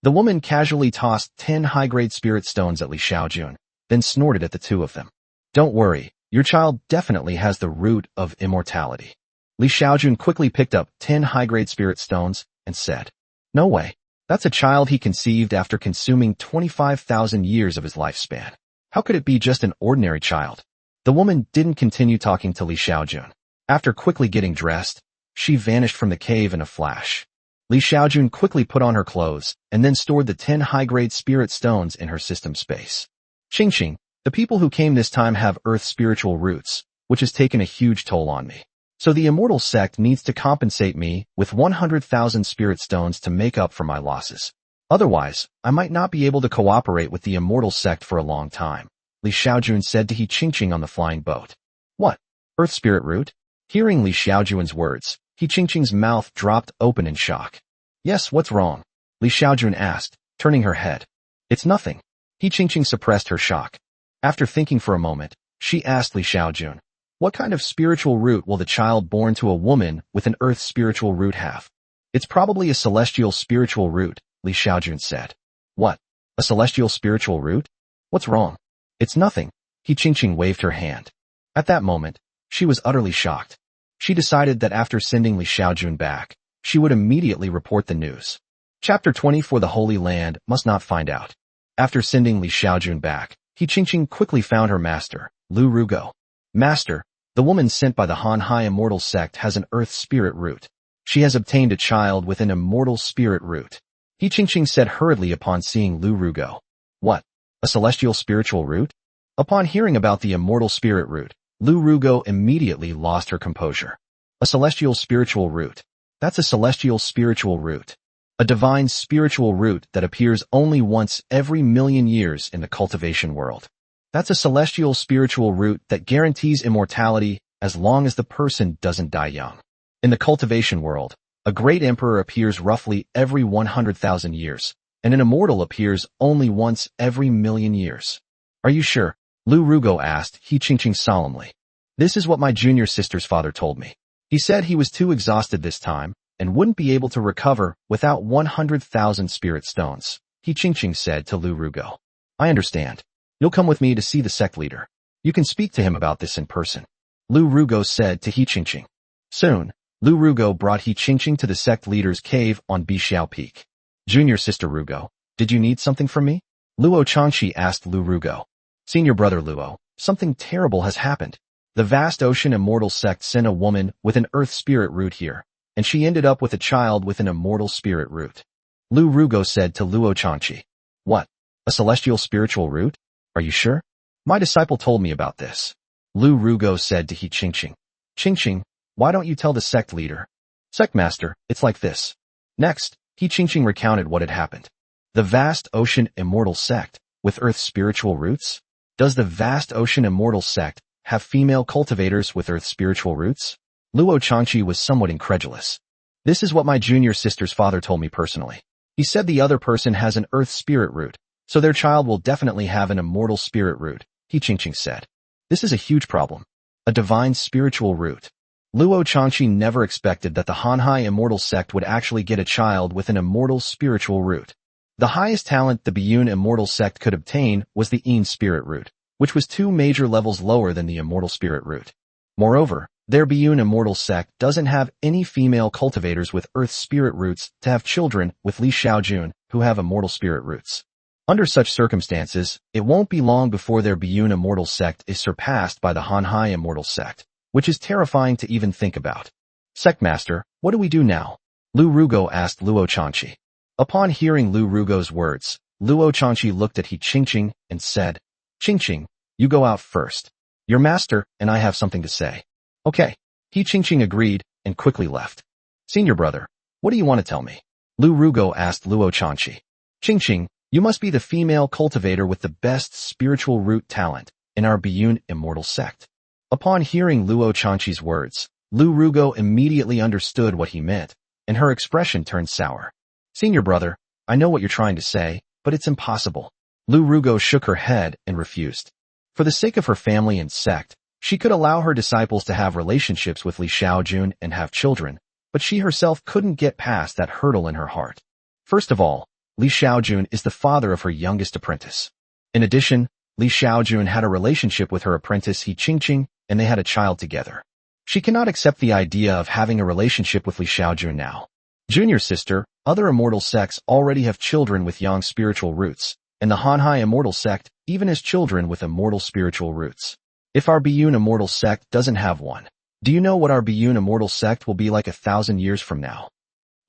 A: The woman casually tossed 10 high-grade spirit stones at Li Xiaojun, then snorted at the two of them. Don't worry, your child definitely has the root of immortality. Li Xiaojun quickly picked up 10 high-grade spirit stones and said, No way. That's a child he conceived after consuming 25,000 years of his lifespan. How could it be just an ordinary child? The woman didn't continue talking to Li Xiaojun. After quickly getting dressed, she vanished from the cave in a flash. Li Xiaojun quickly put on her clothes and then stored the 10 high-grade spirit stones in her system space. Qing, the people who came this time have Earth spiritual roots, which has taken a huge toll on me. So the immortal sect needs to compensate me with 100,000 spirit stones to make up for my losses. Otherwise, I might not be able to cooperate with the immortal sect for a long time, Li Xiaojun said to Qing on the flying boat. What? Earth spirit root? Hearing Li Xiaojun's words, Qing's mouth dropped open in shock. Yes, what's wrong? Li Xiaojun asked, turning her head. It's nothing. Qing suppressed her shock. After thinking for a moment, she asked Li Xiaojun, What kind of spiritual root will the child born to a woman with an earth spiritual root have? It's probably a celestial spiritual root, Li Xiaojun said. What? A celestial spiritual root? What's wrong? It's nothing. Qing waved her hand. At that moment, she was utterly shocked. She decided that after sending Li Xiaojun back, she would immediately report the news. Chapter 20 For the Holy Land must not find out. After sending Li Xiaojun back, Qing quickly found her master, Lu Rugo. Master, the woman sent by the Han Hai immortal sect has an earth spirit root. She has obtained a child with an immortal spirit root. Qing said hurriedly upon seeing Lu Rugo. What? A celestial spiritual root? Upon hearing about the immortal spirit root, Lu Rugo immediately lost her composure. A celestial spiritual root. That's a celestial spiritual root. A divine spiritual root that appears only once every million years in the cultivation world. That's a celestial spiritual root that guarantees immortality as long as the person doesn't die young. In the cultivation world, a great emperor appears roughly every 100,000 years, and an immortal appears only once every million years. Are you sure? Lu Rugo asked He Qingqing solemnly. This is what my junior sister's father told me. He said he was too exhausted this time, and wouldn't be able to recover without 100,000 spirit stones. He Qingqing said to Lu Rugo. I understand. You'll come with me to see the sect leader. You can speak to him about this in person. Lu Rugo said to He Qingqing. Soon, Lu Rugo brought He Qingqing to the sect leader's cave on Bixiao Peak. Junior sister Rugo, did you need something from me? Luo Changxi asked Lu Rugo. Senior brother Luo, something terrible has happened. The vast ocean immortal sect sent a woman with an earth spirit root here, and she ended up with a child with an immortal spirit root. Lu Rugo said to Luo Changxi. What? A celestial spiritual root? Are you sure? My disciple told me about this. Lu Rugo said to He Qingqing. Qingqing, why don't you tell the sect leader? Sect master, it's like this. Next, He Qingqing recounted what had happened. The vast ocean immortal sect, with earth spiritual roots? Does the vast ocean immortal sect have female cultivators with earth spiritual roots? Luo Changxi was somewhat incredulous. This is what my junior sister's father told me personally. He said the other person has an earth spirit root, so their child will definitely have an immortal spirit root, He Qingqing said. This is a huge problem. A divine spiritual root. Luo Changxi never expected that the Hanhai immortal sect would actually get a child with an immortal spiritual root. The highest talent the Biyun immortal sect could obtain was the Yin spirit root, which was 2 major levels lower than the immortal spirit root. Moreover, their Biyun immortal sect doesn't have any female cultivators with earth spirit roots to have children with Li Xiaojun who have immortal spirit roots. Under such circumstances, it won't be long before their Biyun immortal sect is surpassed by the Hanhai immortal sect, which is terrifying to even think about. Sect master, what do we do now? Lu Rugo asked Luo Changxi. Upon hearing Lu Rugo's words, Luo Changxi looked at He Qingqing and said, Qingqing, you go out first. Your master and I have something to say. Okay. He Qingqing agreed and quickly left. Senior brother, what do you want to tell me? Lu Rugo asked Luo Changxi. Qingqing, you must be the female cultivator with the best spiritual root talent in our Biyun immortal sect. Upon hearing Luo Changxi's words, Lu Rugo immediately understood what he meant, and her expression turned sour. Senior brother, I know what you're trying to say, but it's impossible. Lu Rugo shook her head and refused. For the sake of her family and sect, she could allow her disciples to have relationships with Li Xiaojun and have children, but she herself couldn't get past that hurdle in her heart. First of all, Li Xiaojun is the father of her youngest apprentice. In addition, Li Xiaojun had a relationship with her apprentice He Qingqing, and they had a child together. She cannot accept the idea of having a relationship with Li Xiaojun now. Junior sister, other immortal sects already have children with yang spiritual roots, and the Hanhai immortal sect even has children with immortal spiritual roots. If our Biyun immortal sect doesn't have one, do you know what our Biyun immortal sect will be like 1,000 years from now?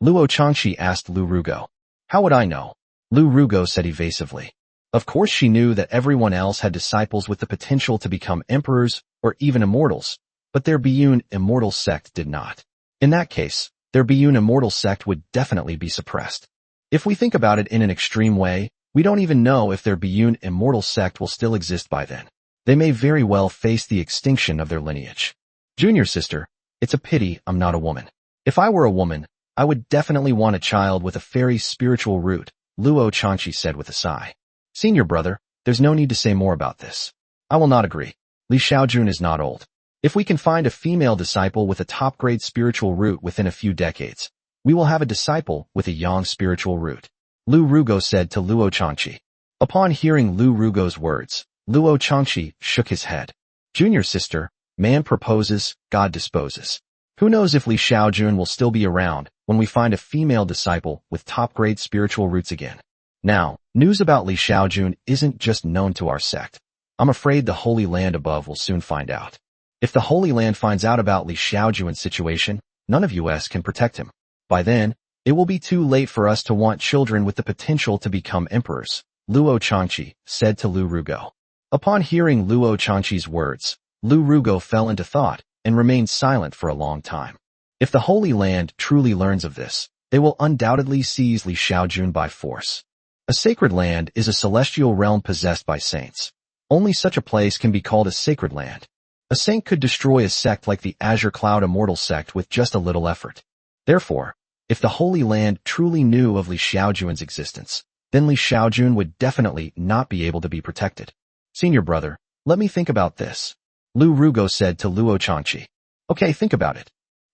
A: Luo Changxi asked Lu Rugo. How would I know? Lu Rugo said evasively. Of course she knew that everyone else had disciples with the potential to become emperors or even immortals, but their Biyun immortal sect did not. In that case, their Biyun immortal sect would definitely be suppressed. If we think about it in an extreme way, we don't even know if their Biyun immortal sect will still exist by then. They may very well face the extinction of their lineage. Junior sister, it's a pity I'm not a woman. If I were a woman, I would definitely want a child with a fairy spiritual root, Luo Changxi said with a sigh. Senior brother, there's no need to say more about this. I will not agree. Li Xiaojun is not old. If we can find a female disciple with a top-grade spiritual root within a few decades, we will have a disciple with a yang spiritual root, Lu Rugo said to Luo Changxi. Upon hearing Lu Rugo's words, Luo Changxi shook his head. Junior sister, man proposes, God disposes. Who knows if Li Xiaojun will still be around when we find a female disciple with top-grade spiritual roots again. Now, news about Li Xiaojun isn't just known to our sect. I'm afraid the Holy Land above will soon find out. If the Holy Land finds out about Li Xiaojun's situation, none of us can protect him. By then, it will be too late for us to want children with the potential to become emperors, Luo Changxi said to Lu Rugo. Upon hearing Luo Changxi's words, Lu Rugo fell into thought and remained silent for a long time. If the Holy Land truly learns of this, they will undoubtedly seize Li Xiaojun by force. A sacred land is a celestial realm possessed by saints. Only such a place can be called a sacred land. A saint could destroy a sect like the Azure Cloud Immortal sect with just a little effort. Therefore, if the Holy Land truly knew of Li Xiaojun's existence, then Li Xiaojun would definitely not be able to be protected. Senior brother, let me think about this, Lu Rugo said to Luo Changqi. Okay, think about it.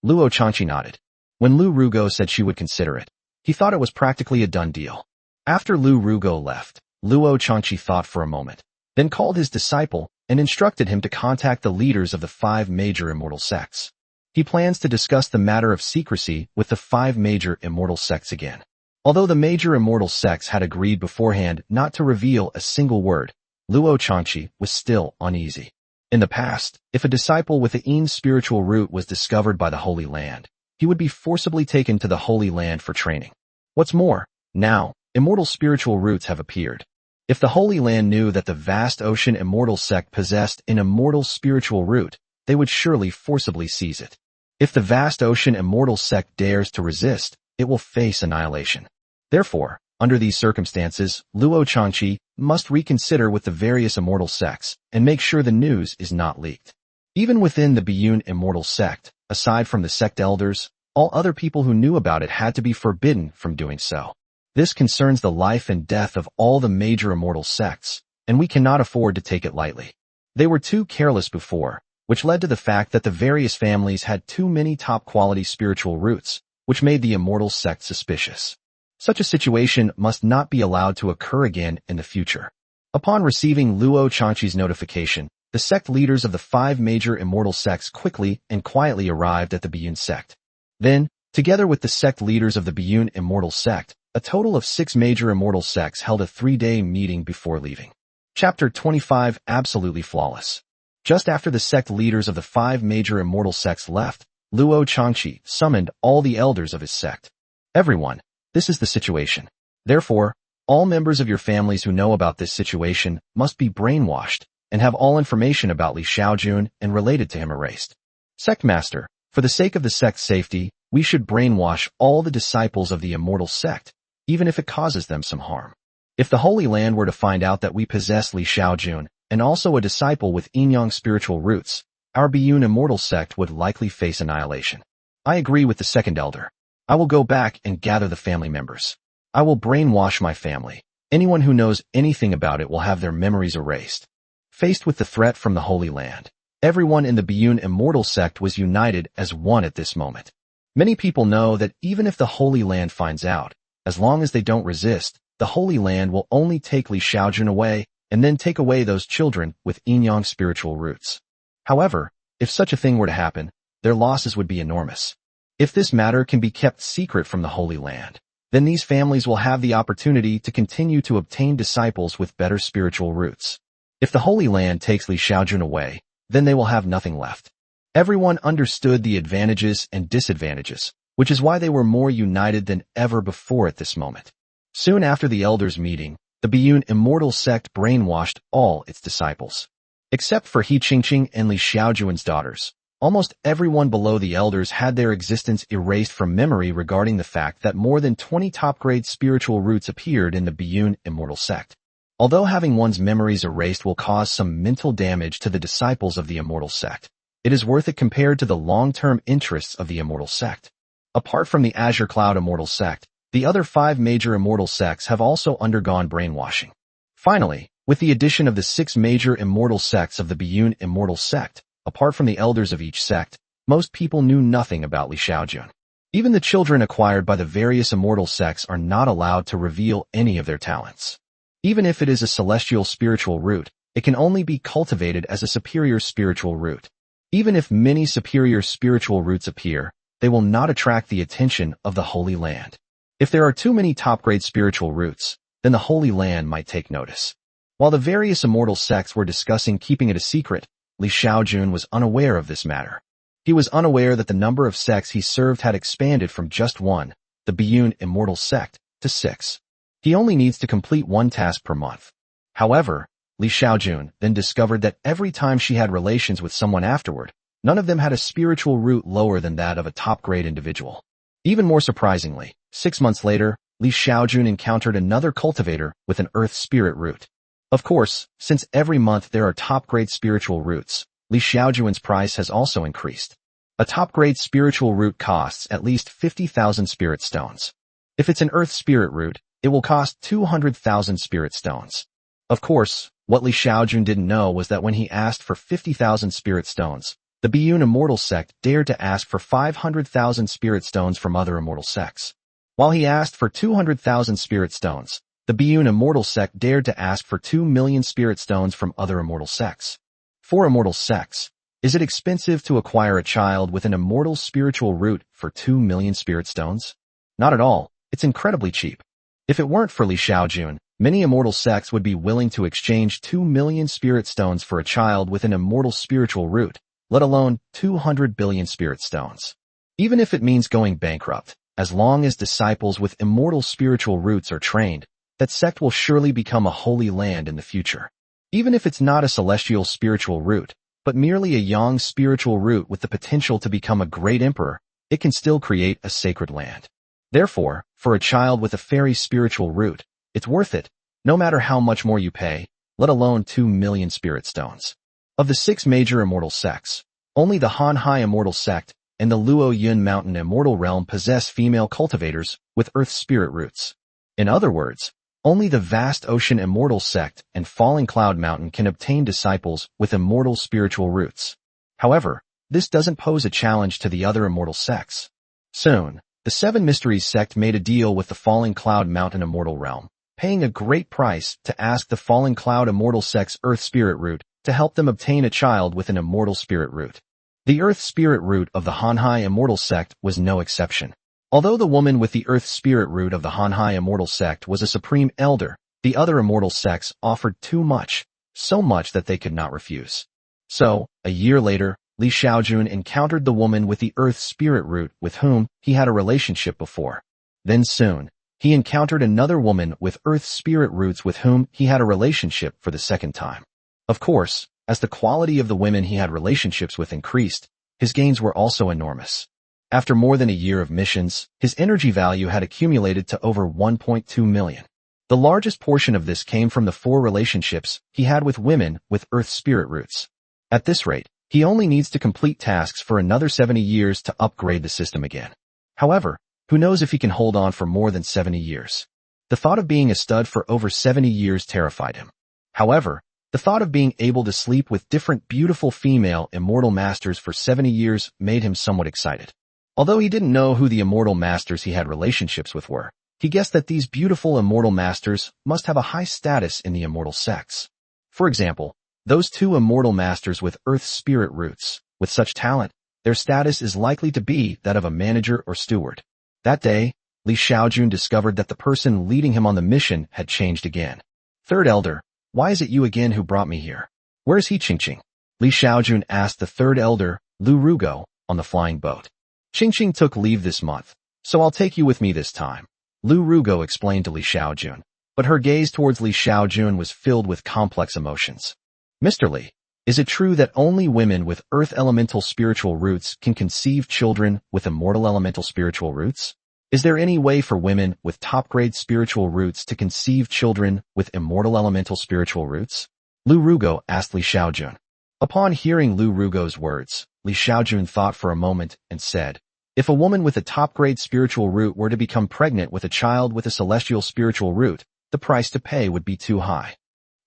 A: Luo Changqi nodded. When Lu Rugo said she would consider it, he thought it was practically a done deal. After Lu Rugo left, Luo Changqi thought for a moment, then called his disciple and instructed him to contact the leaders of the 5 major immortal sects. He plans to discuss the matter of secrecy with the 5 major immortal sects again. Although the major immortal sects had agreed beforehand not to reveal a single word, Luo Changqi was still uneasy. In the past, if a disciple with the Yin spiritual root was discovered by the Holy Land, he would be forcibly taken to the Holy Land for training. What's more, now, immortal spiritual roots have appeared. If the Holy Land knew that the vast ocean immortal sect possessed an immortal spiritual root, they would surely forcibly seize it. If the vast ocean immortal sect dares to resist, it will face annihilation. Therefore, under these circumstances, Luo Changqi must reconsider with the various immortal sects and make sure the news is not leaked. Even within the Biyun immortal sect, aside from the sect elders, all other people who knew about it had to be forbidden from doing so. This concerns the life and death of all the major immortal sects, and we cannot afford to take it lightly. They were too careless before, which led to the fact that the various families had too many top-quality spiritual roots, which made the immortal sect suspicious. Such a situation must not be allowed to occur again in the future. Upon receiving Luo Changqi's notification, the sect leaders of the 5 major immortal sects quickly and quietly arrived at the Biyun sect. Then, together with the sect leaders of the Biyun immortal sect, a total of 6 major immortal sects held a 3-day meeting before leaving. Chapter 25 Absolutely Flawless. Just after the sect leaders of the 5 major immortal sects left, Luo Changqi summoned all the elders of his sect. Everyone, this is the situation. Therefore, all members of your families who know about this situation must be brainwashed and have all information about Li Xiaojun and related to him erased. Sect Master, for the sake of the sect's safety, we should brainwash all the disciples of the immortal sect, even if it causes them some harm. If the Holy Land were to find out that we possess Li Xiaojun and also a disciple with yin-yang spiritual roots, our Biyun immortal sect would likely face annihilation. I agree with the second elder. I will go back and gather the family members. I will brainwash my family. Anyone who knows anything about it will have their memories erased. Faced with the threat from the Holy Land, everyone in the Biyun immortal sect was united as one at this moment. Many people know that even if the Holy Land finds out, as long as they don't resist, the Holy Land will only take Li Xiaojun away and then take away those children with yin-yang spiritual roots. However, if such a thing were to happen, their losses would be enormous. If this matter can be kept secret from the Holy Land, then these families will have the opportunity to continue to obtain disciples with better spiritual roots. If the Holy Land takes Li Xiaojun away, then they will have nothing left. Everyone understood the advantages and disadvantages, which is why they were more united than ever before at this moment. Soon after the elders' meeting, the Biyun immortal sect brainwashed all its disciples. Except for He Qingqing and Li Xiaojun's daughters, almost everyone below the elders had their existence erased from memory regarding the fact that more than 20 top-grade spiritual roots appeared in the Biyun immortal sect. Although having one's memories erased will cause some mental damage to the disciples of the immortal sect, it is worth it compared to the long-term interests of the immortal sect. Apart from the Azure Cloud immortal sect, the other 5 major immortal sects have also undergone brainwashing. Finally, with the addition of the 6 major immortal sects of the Biyun immortal sect, apart from the elders of each sect, most people knew nothing about Li Xiaojun. Even the children acquired by the various immortal sects are not allowed to reveal any of their talents. Even if it is a celestial spiritual root, it can only be cultivated as a superior spiritual root. Even if many superior spiritual roots appear, they will not attract the attention of the Holy Land. If there are too many top-grade spiritual roots, then the Holy Land might take notice. While the various immortal sects were discussing keeping it a secret, Li Xiaojun was unaware of this matter. He was unaware that the number of sects he served had expanded from just 1, the Biyun immortal sect, to 6. He only needs to complete 1 task per month. However, Li Xiaojun then discovered that every time she had relations with someone afterward, none of them had a spiritual root lower than that of a top-grade individual. Even more surprisingly, 6 months later, Li Xiaojun encountered another cultivator with an earth spirit root. Of course, since every month there are top-grade spiritual roots, Li Xiaojun's price has also increased. A top-grade spiritual root costs at least 50,000 spirit stones. If it's an earth spirit root, it will cost 200,000 spirit stones. Of course, what Li Xiaojun didn't know was that when he asked for 50,000 spirit stones, the Biyun immortal sect dared to ask for 500,000 spirit stones from other immortal sects. While he asked for 200,000 spirit stones, the Biyun immortal sect dared to ask for 2 million spirit stones from other immortal sects. For immortal sects, is it expensive to acquire a child with an immortal spiritual root for 2 million spirit stones? Not at all, it's incredibly cheap. If it weren't for Li Xiaojun, many immortal sects would be willing to exchange 2 million spirit stones for a child with an immortal spiritual root, let alone 200 billion spirit stones. Even if it means going bankrupt, as long as disciples with immortal spiritual roots are trained, that sect will surely become a holy land in the future. Even if it's not a celestial spiritual root, but merely a young spiritual root with the potential to become a great emperor, it can still create a sacred land. Therefore, for a child with a fairy spiritual root, it's worth it, no matter how much more you pay, let alone 2 million spirit stones. Of the 6 major immortal sects, only the Hanhai immortal sect and the Luo Yun Mountain immortal realm possess female cultivators with earth spirit roots. In other words, only the vast ocean immortal sect and falling cloud mountain can obtain disciples with immortal spiritual roots. However, this doesn't pose a challenge to the other immortal sects. Soon, the Seven Mysteries sect made a deal with the falling cloud mountain immortal realm, paying a great price to ask the falling cloud immortal sect's earth spirit root to help them obtain a child with an immortal spirit root. The earth spirit root of the Hanhai immortal sect was no exception. Although the woman with the earth spirit root of the Hanhai immortal sect was a supreme elder, the other immortal sects offered too much, so much that they could not refuse. So, a year later, Li Xiaojun encountered the woman with the earth spirit root with whom he had a relationship before. Then soon, he encountered another woman with earth spirit roots with whom he had a relationship for the second time. Of course, as the quality of the women he had relationships with increased, his gains were also enormous. After more than a year of missions, his energy value had accumulated to over 1.2 million. The largest portion of this came from the 4 relationships he had with women with earth spirit roots. At this rate, he only needs to complete tasks for another 70 years to upgrade the system again. However, who knows if he can hold on for more than 70 years. The thought of being a stud for over 70 years terrified him. However, the thought of being able to sleep with different beautiful female immortal masters for 70 years made him somewhat excited. Although he didn't know who the immortal masters he had relationships with were, he guessed that these beautiful immortal masters must have a high status in the immortal sects. For example, those 2 immortal masters with earth spirit roots, with such talent, their status is likely to be that of a manager or steward. That day, Li Xiaojun discovered that the person leading him on the mission had changed again. Third elder, why is it you again who brought me here? Where is he, Qingqing? Li Xiaojun asked the third elder, Lu Rugo, on the flying boat. Qingqing took leave this month, so I'll take you with me this time, Lu Rugo explained to Li Xiaojun, but her gaze towards Li Xiaojun was filled with complex emotions. Mr. Li, is it true that only women with earth elemental spiritual roots can conceive children with immortal elemental spiritual roots? Is there any way for women with top-grade spiritual roots to conceive children with immortal elemental spiritual roots? Lu Rugo asked Li Xiaojun. Upon hearing Lu Rugo's words, Li Xiaojun thought for a moment and said, if a woman with a top-grade spiritual root were to become pregnant with a child with a celestial spiritual root, the price to pay would be too high.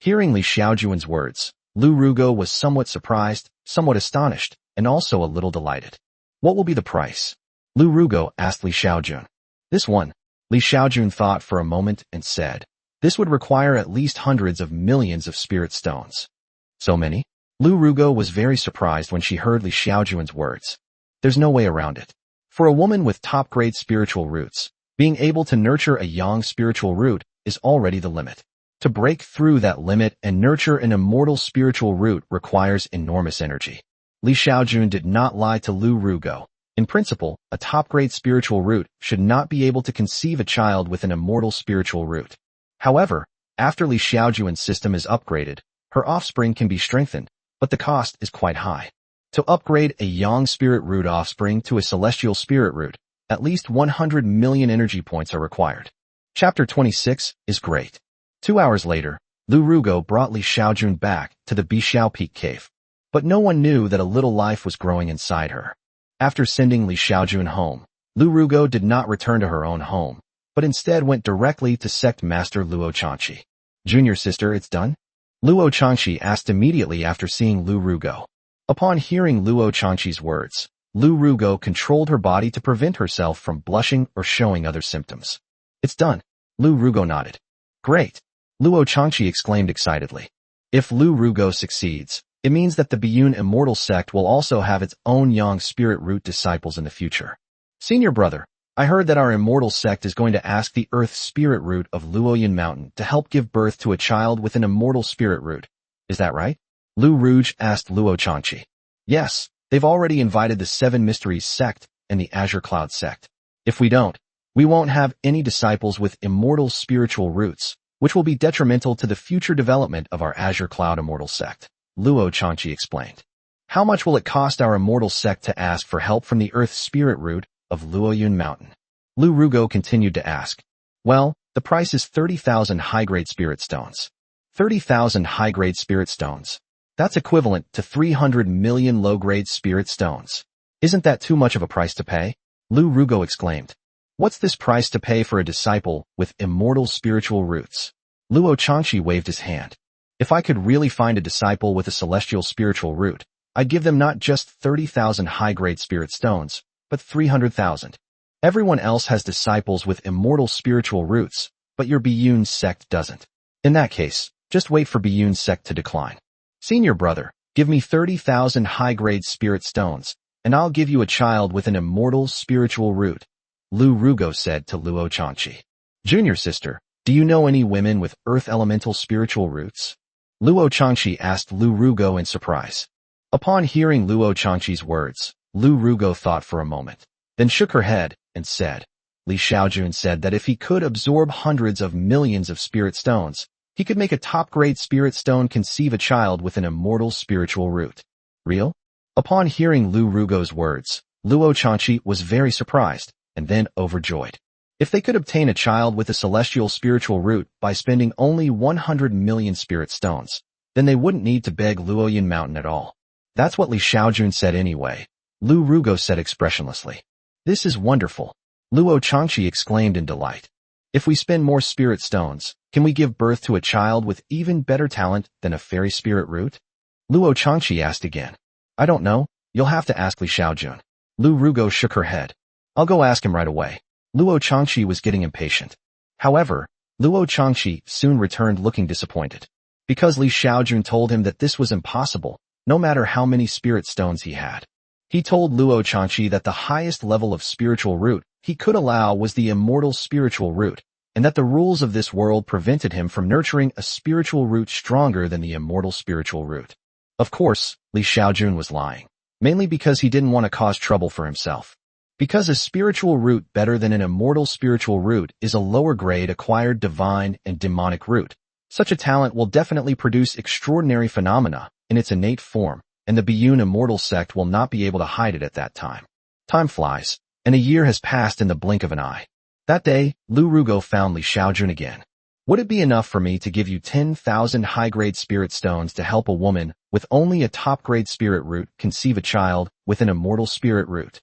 A: Hearing Li Xiaojun's words, Lu Rugo was somewhat surprised, somewhat astonished, and also a little delighted. What will be the price? Lu Rugo asked Li Xiaojun. This one, Li Xiaojun thought for a moment and said, this would require at least hundreds of millions of spirit stones. So many? Lu Rugo was very surprised when she heard Li Xiaojun's words. There's no way around it. For a woman with top-grade spiritual roots, being able to nurture a young spiritual root is already the limit. To break through that limit and nurture an immortal spiritual root requires enormous energy. Li Xiaojun did not lie to Lu Rugo. In principle, a top-grade spiritual root should not be able to conceive a child with an immortal spiritual root. However, after Li Xiaojun's system is upgraded, her offspring can be strengthened, but the cost is quite high. To upgrade a young spirit root offspring to a celestial spirit root, at least 100 million energy points are required. Chapter 26 is great. 2 hours later, Lu Rugo brought Li Xiaojun back to the Bixiao Peak Cave. But no one knew that a little life was growing inside her. After sending Li Xiaojun home, Lu Rugo did not return to her own home, but instead went directly to sect master Luo Changqi. Junior sister, it's done? Luo Changqi asked immediately after seeing Lu Rugo. Upon hearing Luo Changqi's words, Lu Rugo controlled her body to prevent herself from blushing or showing other symptoms. It's done. Lu Rugo nodded. Great. Luo Changqi exclaimed excitedly. If Lu Rugo succeeds, it means that the Biyun immortal sect will also have its own young spirit root disciples in the future. Senior brother, I heard that our immortal sect is going to ask the earth spirit root of Luoyan Mountain to help give birth to a child with an immortal spirit root. Is that right? Lu Rouge asked Luo Changqi. Yes, they've already invited the Seven Mysteries sect and the Azure Cloud sect. If we don't, we won't have any disciples with immortal spiritual roots, which will be detrimental to the future development of our Azure Cloud immortal sect, Luo Changqi explained. How much will it cost our immortal sect to ask for help from the earth spirit root of Luoyun Mountain? Lu Rugo continued to ask. Well, the price is 30,000 high-grade spirit stones. 30,000 high-grade spirit stones. That's equivalent to 300 million low-grade spirit stones. Isn't that too much of a price to pay? Lu Rugo exclaimed. What's this price to pay for a disciple with immortal spiritual roots? Luo Changqi waved his hand. If I could really find a disciple with a celestial spiritual root, I'd give them not just 30,000 high-grade spirit stones, but 300,000. Everyone else has disciples with immortal spiritual roots, but your Biyun sect doesn't. In that case, just wait for Biyun sect to decline. Senior brother, give me 30,000 high-grade spirit stones, and I'll give you a child with an immortal spiritual root, Lu Rugo said to Luo Changqi. Junior sister, do you know any women with earth elemental spiritual roots? Luo Changqi asked Lu Rugo in surprise. Upon hearing Luo Changqi's words, Lu Rugo thought for a moment, then shook her head and said, Li Xiaojun said that if he could absorb hundreds of millions of spirit stones, he could make a top-grade spirit stone conceive a child with an immortal spiritual root. Real? Upon hearing Lu Rugo's words, Luo Changqi was very surprised, and then overjoyed. If they could obtain a child with a celestial spiritual root by spending only 100 million spirit stones, then they wouldn't need to beg Luoyan Mountain at all. That's what Li Xiaojun said anyway, Lu Rugo said expressionlessly. This is wonderful. Luo Changqi exclaimed in delight. If we spend more spirit stones, can we give birth to a child with even better talent than a fairy spirit root? Luo Changqi asked again. I don't know, you'll have to ask Li Xiaojun. Lu Rugo shook her head. I'll go ask him right away. Luo Changqi was getting impatient. However, Luo Changqi soon returned looking disappointed. Because Li Xiaojun told him that this was impossible, no matter how many spirit stones he had. He told Luo Changqi that the highest level of spiritual root he could allow was the immortal spiritual root, and that the rules of this world prevented him from nurturing a spiritual root stronger than the immortal spiritual root. Of course, Li Xiaojun was lying, mainly because he didn't want to cause trouble for himself. Because a spiritual root better than an immortal spiritual root is a lower grade acquired divine and demonic root, such a talent will definitely produce extraordinary phenomena in its innate form, and the Biyun immortal sect will not be able to hide it at that time. Time flies, and a year has passed in the blink of an eye. That day, Lu Rugo found Li Xiaojun again. Would it be enough for me to give you 10,000 high-grade spirit stones to help a woman with only a top-grade spirit root conceive a child with an immortal spirit root?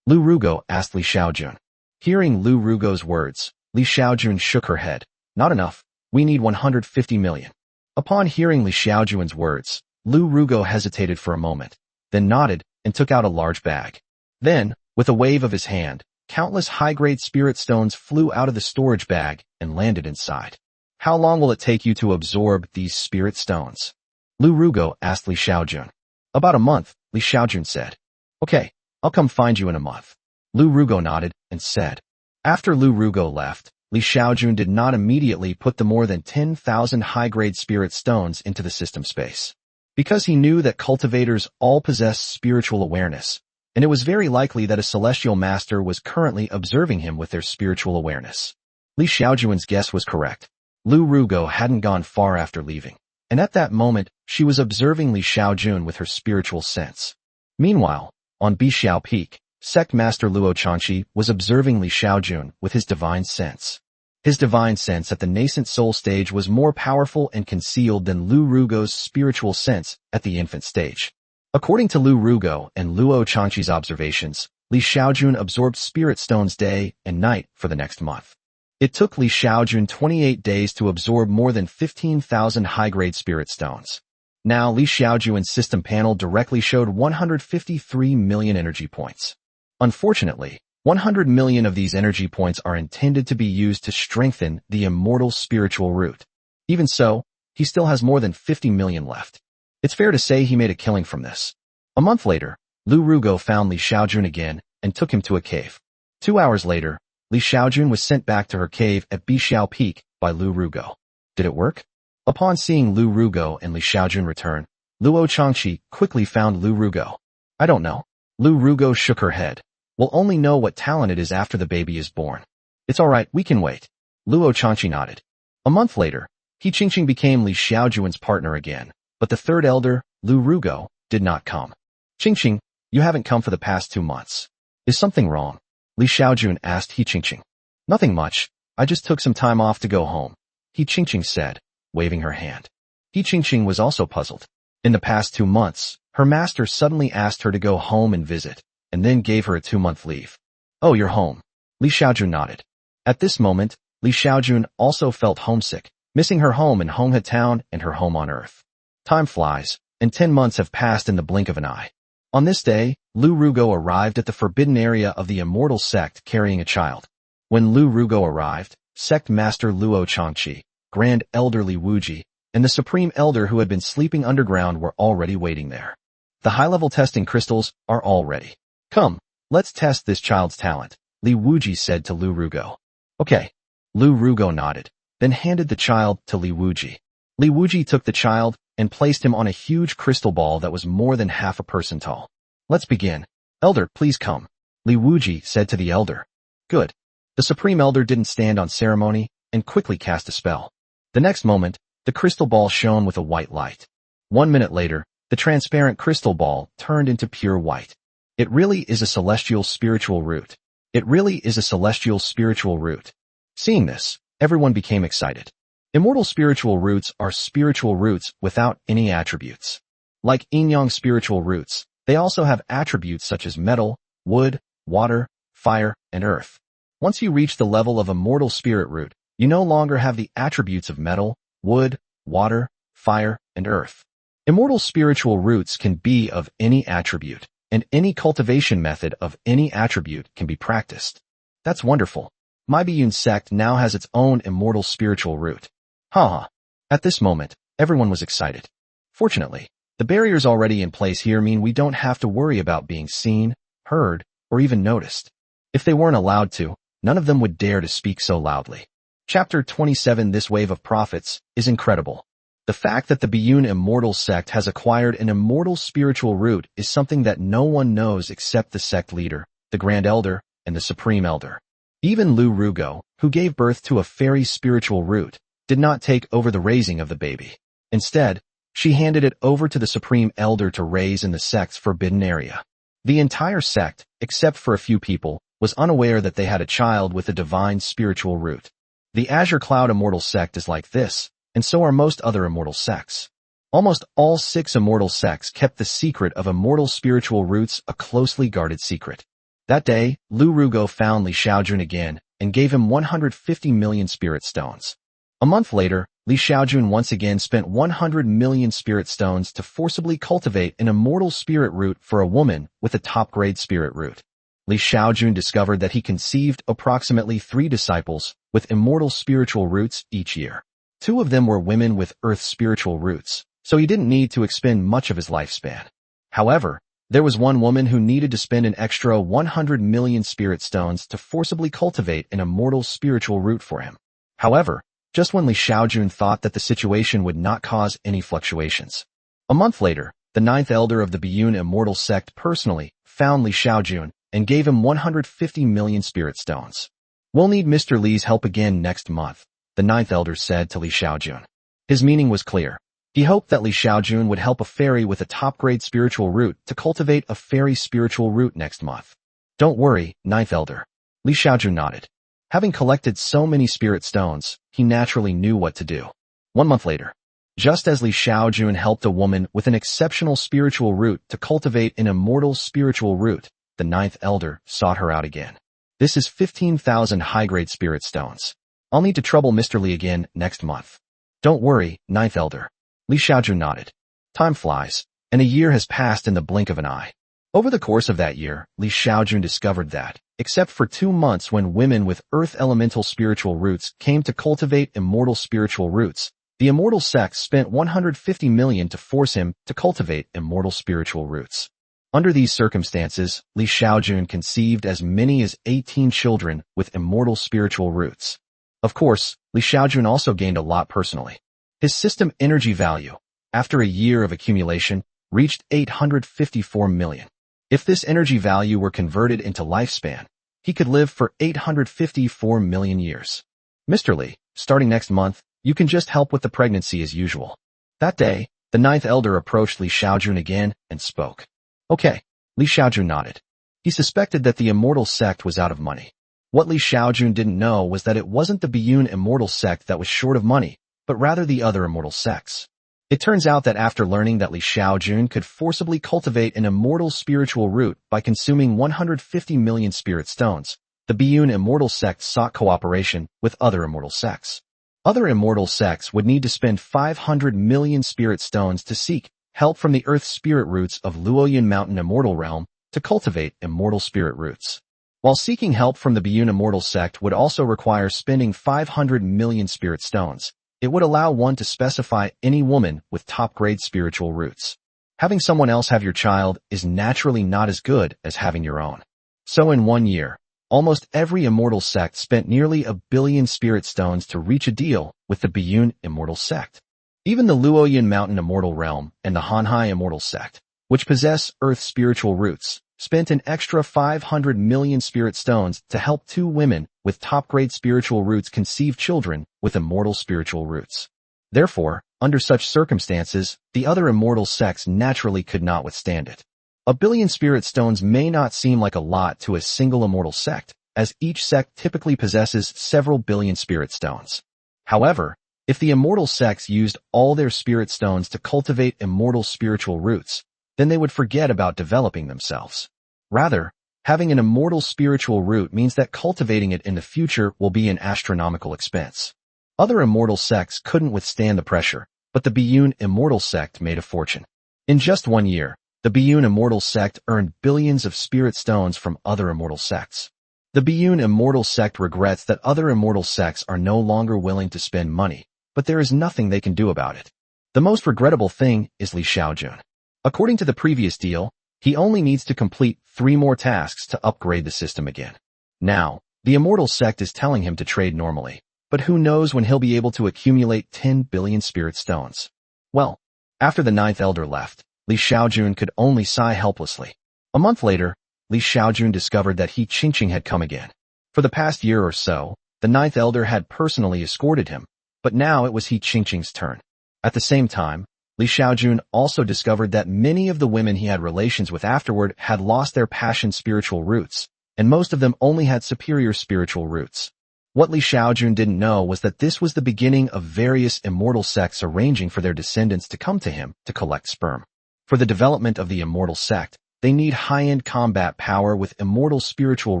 A: Lu Rugo asked Li Xiaojun. Hearing Lu Rugo's words, Li Xiaojun shook her head. Not enough. We need 150 million. Upon hearing Li Xiaojun's words, Lu Rugo hesitated for a moment, then nodded and took out a large bag. Then, with a wave of his hand, countless high-grade spirit stones flew out of the storage bag and landed inside. How long will it take you to absorb these spirit stones? Lu Rugo asked Li Xiaojun. About a month, Li Xiaojun said. Okay, I'll come find you in a month. Lu Rugo nodded and said. After Lu Rugo left, Li Xiaojun did not immediately put the more than 10,000 high-grade spirit stones into the system space. Because he knew that cultivators all possess spiritual awareness, and it was very likely that a celestial master was currently observing him with their spiritual awareness. Li Xiaojun's guess was correct. Lu Rugo hadn't gone far after leaving, and at that moment, she was observing Li Xiaojun with her spiritual sense. Meanwhile, on Bixiao Peak, sect master Luo Changqi was observing Li Xiaojun with his divine sense. His divine sense at the nascent soul stage was more powerful and concealed than Lu Rugo's spiritual sense at the infant stage. According to Lu Rugo and Luo Changqi's observations, Li Xiaojun absorbed spirit stones day and night for the next month. It took Li Xiaojun 28 days to absorb more than 15,000 high-grade spirit stones. Now, Li Xiaojun's system panel directly showed 153 million energy points. Unfortunately, 100 million of these energy points are intended to be used to strengthen the immortal spiritual root. Even so, he still has more than 50 million left. It's fair to say he made a killing from this. A month later, Lu Rugo found Li Xiaojun again and took him to a cave. 2 hours later, Li Xiaojun was sent back to her cave at Bixiao Peak by Lu Rugo. Did it work? Upon seeing Lu Rugo and Li Xiaojun return, Luo Changqi quickly found Lu Rugo. I don't know. Lu Rugo shook her head. We'll only know what talent it is after the baby is born. It's alright, we can wait. Luo Changqi nodded. A month later, He Qingqing became Li Xiaojun's partner again, but the third elder, Lu Rugo, did not come. Qingqing, you haven't come for the past 2 months. Is something wrong? Li Xiaojun asked He Qingqing. Nothing much, I just took some time off to go home, He Qingqing said, waving her hand. He Qingqing was also puzzled. In the past 2 months, her master suddenly asked her to go home and visit, and then gave her a 2-month leave. Oh, you're home. Li Xiaojun nodded. At this moment, Li Xiaojun also felt homesick, missing her home in Honghe Town and her home on Earth. Time flies, and 10 months have passed in the blink of an eye. On this day, Lu Rugo arrived at the forbidden area of the immortal sect carrying a child. When Lu Rugo arrived, sect master Luo Changqi, grand elder Li Wuji, and the supreme elder who had been sleeping underground were already waiting there. The high-level testing crystals are all ready. Come, let's test this child's talent, Li Wuji said to Lu Rugo. Okay. Lu Rugo nodded, then handed the child to Li Wuji. Li Wuji took the child and placed him on a huge crystal ball that was more than half a person tall. Let's begin. Elder, please come, Li Wuji said to the elder. Good. The supreme elder didn't stand on ceremony and quickly cast a spell. The next moment, the crystal ball shone with a white light. 1 minute later, the transparent crystal ball turned into pure white. It really is a celestial spiritual root. It really is a celestial spiritual root. Seeing this, everyone became excited. Immortal spiritual roots are spiritual roots without any attributes. Like yin-yang spiritual roots, they also have attributes such as metal, wood, water, fire, and earth. Once you reach the level of immortal spirit root, you no longer have the attributes of metal, wood, water, fire, and earth. Immortal spiritual roots can be of any attribute, and any cultivation method of any attribute can be practiced. That's wonderful. My Biyun sect now has its own immortal spiritual root. Haha. At this moment, everyone was excited. Fortunately, the barriers already in place here mean we don't have to worry about being seen, heard, or even noticed. If they weren't allowed to, none of them would dare to speak so loudly. Chapter 27 This wave of prophets is incredible. The fact that the Biyun immortal sect has acquired an immortal spiritual root is something that no one knows except the sect leader, the grand elder, and the supreme elder. Even Lu Rugo, who gave birth to a fairy spiritual root, did not take over the raising of the baby. Instead, she handed it over to the supreme elder to raise in the sect's forbidden area. The entire sect, except for a few people, was unaware that they had a child with a divine spiritual root. The Azure Cloud immortal sect is like this, and so are most other immortal sects. Almost all 6 immortal sects kept the secret of immortal spiritual roots a closely guarded secret. That day, Lu Rugo found Li Xiaojun again and gave him 150 million spirit stones. A month later, Li Xiaojun once again spent 100 million spirit stones to forcibly cultivate an immortal spirit root for a woman with a top-grade spirit root. Li Xiaojun discovered that he conceived approximately 3 disciples with immortal spiritual roots each year. 2 of them were women with earth spiritual roots, so he didn't need to expend much of his lifespan. However, there was one woman who needed to spend an extra 100 million spirit stones to forcibly cultivate an immortal spiritual root for him. However, just when Li Xiaojun thought that the situation would not cause any fluctuations. A month later, the 9th elder of the Biyun immortal sect personally found Li Xiaojun and gave him 150 million spirit stones. We'll need Mr. Li's help again next month, the 9th elder said to Li Xiaojun. His meaning was clear. He hoped that Li Xiaojun would help a fairy with a top-grade spiritual root to cultivate a fairy spiritual root next month. Don't worry, 9th elder. Li Xiaojun nodded. Having collected so many spirit stones, he naturally knew what to do. 1 month later. Just as Li Xiaojun helped a woman with an exceptional spiritual root to cultivate an immortal spiritual root, the ninth elder sought her out again. This is 15,000 high-grade spirit stones. I'll need to trouble Mr. Li again next month. Don't worry, ninth elder. Li Xiaojun nodded. Time flies, and a year has passed in the blink of an eye. Over the course of that year, Li Xiaojun discovered that, except for 2 months when women with earth elemental spiritual roots came to cultivate immortal spiritual roots, the immortal sect spent 150 million to force him to cultivate immortal spiritual roots. Under these circumstances, Li Xiaojun conceived as many as 18 children with immortal spiritual roots. Of course, Li Xiaojun also gained a lot personally. His system energy value, after a year of accumulation, reached 854 million. If this energy value were converted into lifespan, he could live for 854 million years. Mr. Li, starting next month, you can just help with the pregnancy as usual. That day, the ninth elder approached Li Xiaojun again and spoke. Okay, Li Xiaojun nodded. He suspected that the immortal sect was out of money. What Li Xiaojun didn't know was that it wasn't the Biyun immortal sect that was short of money, but rather the other immortal sects. It turns out that after learning that Li Xiaojun could forcibly cultivate an immortal spiritual root by consuming 150 million spirit stones, the Biyun immortal sect sought cooperation with other immortal sects. Other immortal sects would need to spend 500 million spirit stones to seek help from the earth spirit roots of Luoyun Mountain immortal realm to cultivate immortal spirit roots. While seeking help from the Biyun immortal sect would also require spending 500 million spirit stones, it would allow one to specify any woman with top-grade spiritual roots. Having someone else have your child is naturally not as good as having your own. So in 1 year, almost every immortal sect spent nearly 1 billion spirit stones to reach a deal with the Biyun immortal sect. Even the Luoyun Mountain immortal realm and the Hanhai immortal sect, which possess earth spiritual roots, spent an extra 500 million spirit stones to help 2 women with top-grade spiritual roots conceive children with immortal spiritual roots. Therefore, under such circumstances, the other immortal sects naturally could not withstand it. 1 billion spirit stones may not seem like a lot to a single immortal sect, as each sect typically possesses several billion spirit stones. However, if the immortal sects used all their spirit stones to cultivate immortal spiritual roots, then they would forget about developing themselves. Rather, having an immortal spiritual root means that cultivating it in the future will be an astronomical expense. Other immortal sects couldn't withstand the pressure, but the Biyun immortal sect made a fortune. In just 1 year, the Biyun immortal sect earned billions of spirit stones from other immortal sects. The Biyun immortal sect regrets that other immortal sects are no longer willing to spend money, but there is nothing they can do about it. The most regrettable thing is Li Xiaojun. According to the previous deal, he only needs to complete 3 more tasks to upgrade the system again. Now, the immortal sect is telling him to trade normally, but who knows when he'll be able to accumulate 10 billion spirit stones. Well, after the ninth elder left, Li Xiaojun could only sigh helplessly. A month later, Li Xiaojun discovered that He Qingqing had come again. For the past year or so, the ninth elder had personally escorted him, but now it was He Qingqing's turn. At the same time, Li Xiaojun also discovered that many of the women he had relations with afterward had lost their passion spiritual roots, and most of them only had superior spiritual roots. What Li Xiaojun didn't know was that this was the beginning of various immortal sects arranging for their descendants to come to him to collect sperm. For the development of the immortal sect, they need high-end combat power with immortal spiritual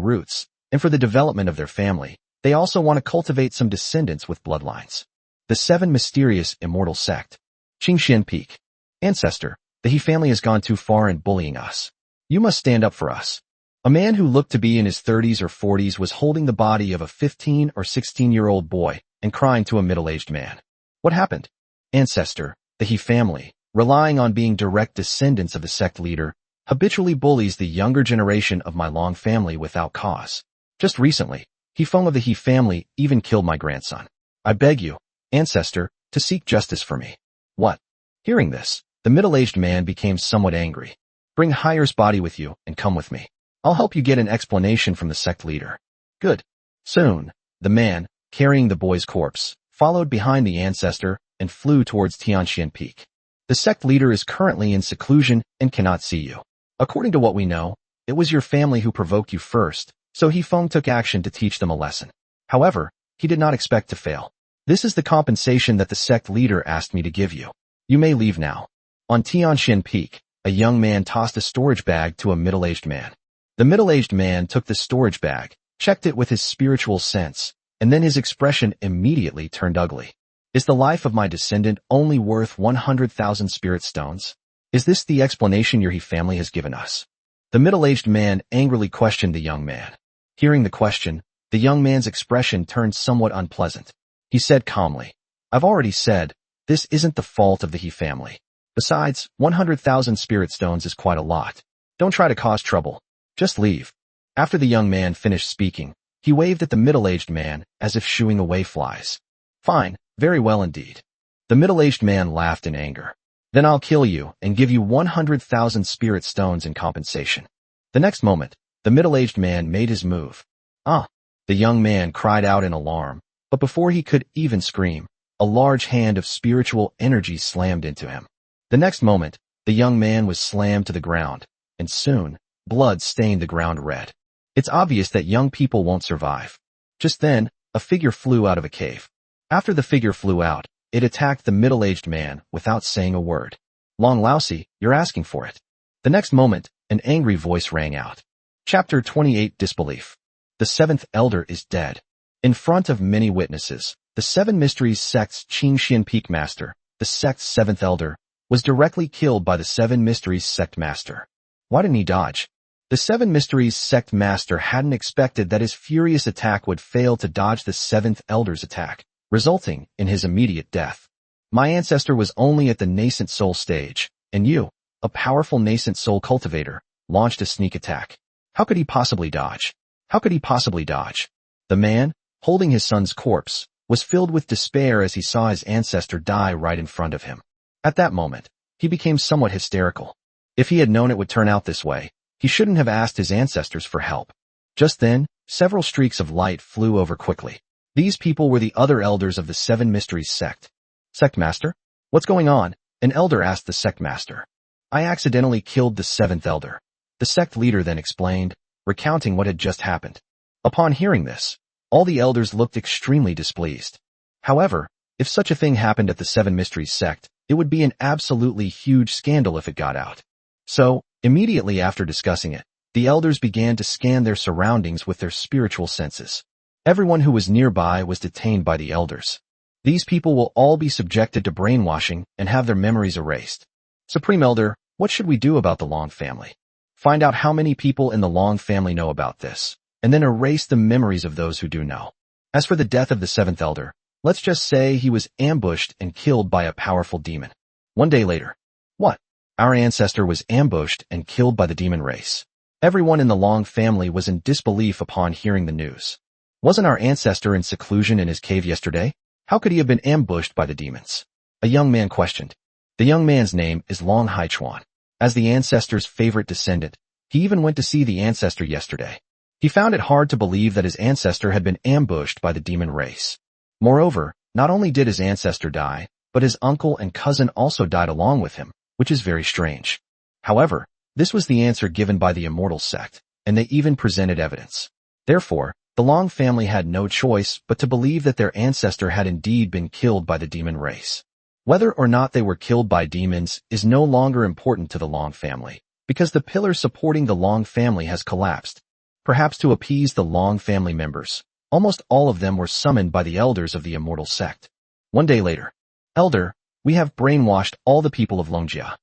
A: roots, and for the development of their family, they also want to cultivate some descendants with bloodlines. The 7 mysterious immortal sect. Qingxian Peak. Ancestor, the He family has gone too far in bullying us. You must stand up for us. A man who looked to be in his 30s or 40s was holding the body of a 15 or 16-year-old boy and crying to a middle-aged man. What happened? Ancestor, the He family, relying on being direct descendants of the sect leader, habitually bullies the younger generation of my long family without cause. Just recently, He Feng of the He family even killed my grandson. I beg you, ancestor, to seek justice for me. What? Hearing this, the middle-aged man became somewhat angry. Bring Hire's body with you and come with me. I'll help you get an explanation from the sect leader. Good. Soon, the man, carrying the boy's corpse, followed behind the ancestor and flew towards Tianxian Peak. The sect leader is currently in seclusion and cannot see you. According to what we know, it was your family who provoked you first, so He Feng took action to teach them a lesson. However, he did not expect to fail. This is the compensation that the sect leader asked me to give you. You may leave now. On Tianxian Peak, a young man tossed a storage bag to a middle-aged man. The middle-aged man took the storage bag, checked it with his spiritual sense, and then his expression immediately turned ugly. Is the life of my descendant only worth 100,000 spirit stones? Is this the explanation your family has given us? The middle-aged man angrily questioned the young man. Hearing the question, the young man's expression turned somewhat unpleasant. He said calmly, I've already said, this isn't the fault of the He family. Besides, 100,000 spirit stones is quite a lot. Don't try to cause trouble. Just leave. After the young man finished speaking, he waved at the middle-aged man as if shooing away flies. Fine, very well indeed. The middle-aged man laughed in anger. Then I'll kill you and give you 100,000 spirit stones in compensation. The next moment, the middle-aged man made his move. Ah! The young man cried out in alarm, but before he could even scream, a large hand of spiritual energy slammed into him. The next moment, the young man was slammed to the ground, and soon, blood stained the ground red. It's obvious that young people won't survive. Just then, a figure flew out of a cave. After the figure flew out, it attacked the middle-aged man without saying a word. Long lousy, you're asking for it. The next moment, an angry voice rang out. Chapter 28 Disbelief. The seventh elder is dead. In front of many witnesses, the Seven Mysteries sect's Qingxian Peak Master, the sect's seventh elder, was directly killed by the Seven Mysteries sect master. Why didn't he dodge? The Seven Mysteries sect master hadn't expected that his furious attack would fail to dodge the seventh elder's attack, resulting in his immediate death. My ancestor was only at the nascent soul stage, and you, a powerful nascent soul cultivator, launched a sneak attack. How could he possibly dodge? How could he possibly dodge? The man, holding his son's corpse, was filled with despair as he saw his ancestor die right in front of him. At that moment, he became somewhat hysterical. If he had known it would turn out this way, he shouldn't have asked his ancestors for help. Just then, several streaks of light flew over quickly. These people were the other elders of the Seven Mysteries sect. Sect master? What's going on? An elder asked the sect master. I accidentally killed the seventh elder. The sect leader then explained, recounting what had just happened. Upon hearing this, all the elders looked extremely displeased. However, if such a thing happened at the Seven Mysteries sect, it would be an absolutely huge scandal if it got out. So, immediately after discussing it, the elders began to scan their surroundings with their spiritual senses. Everyone who was nearby was detained by the elders. These people will all be subjected to brainwashing and have their memories erased. Supreme Elder, what should we do about the Long family? Find out how many people in the Long family know about this, and then erase the memories of those who do know. As for the death of the seventh elder, let's just say he was ambushed and killed by a powerful demon. One day later. What? Our ancestor was ambushed and killed by the demon race. Everyone in the Long family was in disbelief upon hearing the news. Wasn't our ancestor in seclusion in his cave yesterday? How could he have been ambushed by the demons? A young man questioned. The young man's name is Long Haichuan. As the ancestor's favorite descendant, he even went to see the ancestor yesterday. He found it hard to believe that his ancestor had been ambushed by the demon race. Moreover, not only did his ancestor die, but his uncle and cousin also died along with him, which is very strange. However, this was the answer given by the immortal sect, and they even presented evidence. Therefore, the Long family had no choice but to believe that their ancestor had indeed been killed by the demon race. Whether or not they were killed by demons is no longer important to the Long family, because the pillar supporting the Long family has collapsed. Perhaps to appease the Long family members, almost all of them were summoned by the elders of the immortal sect. One day later. Elder, we have brainwashed all the people of Longjia.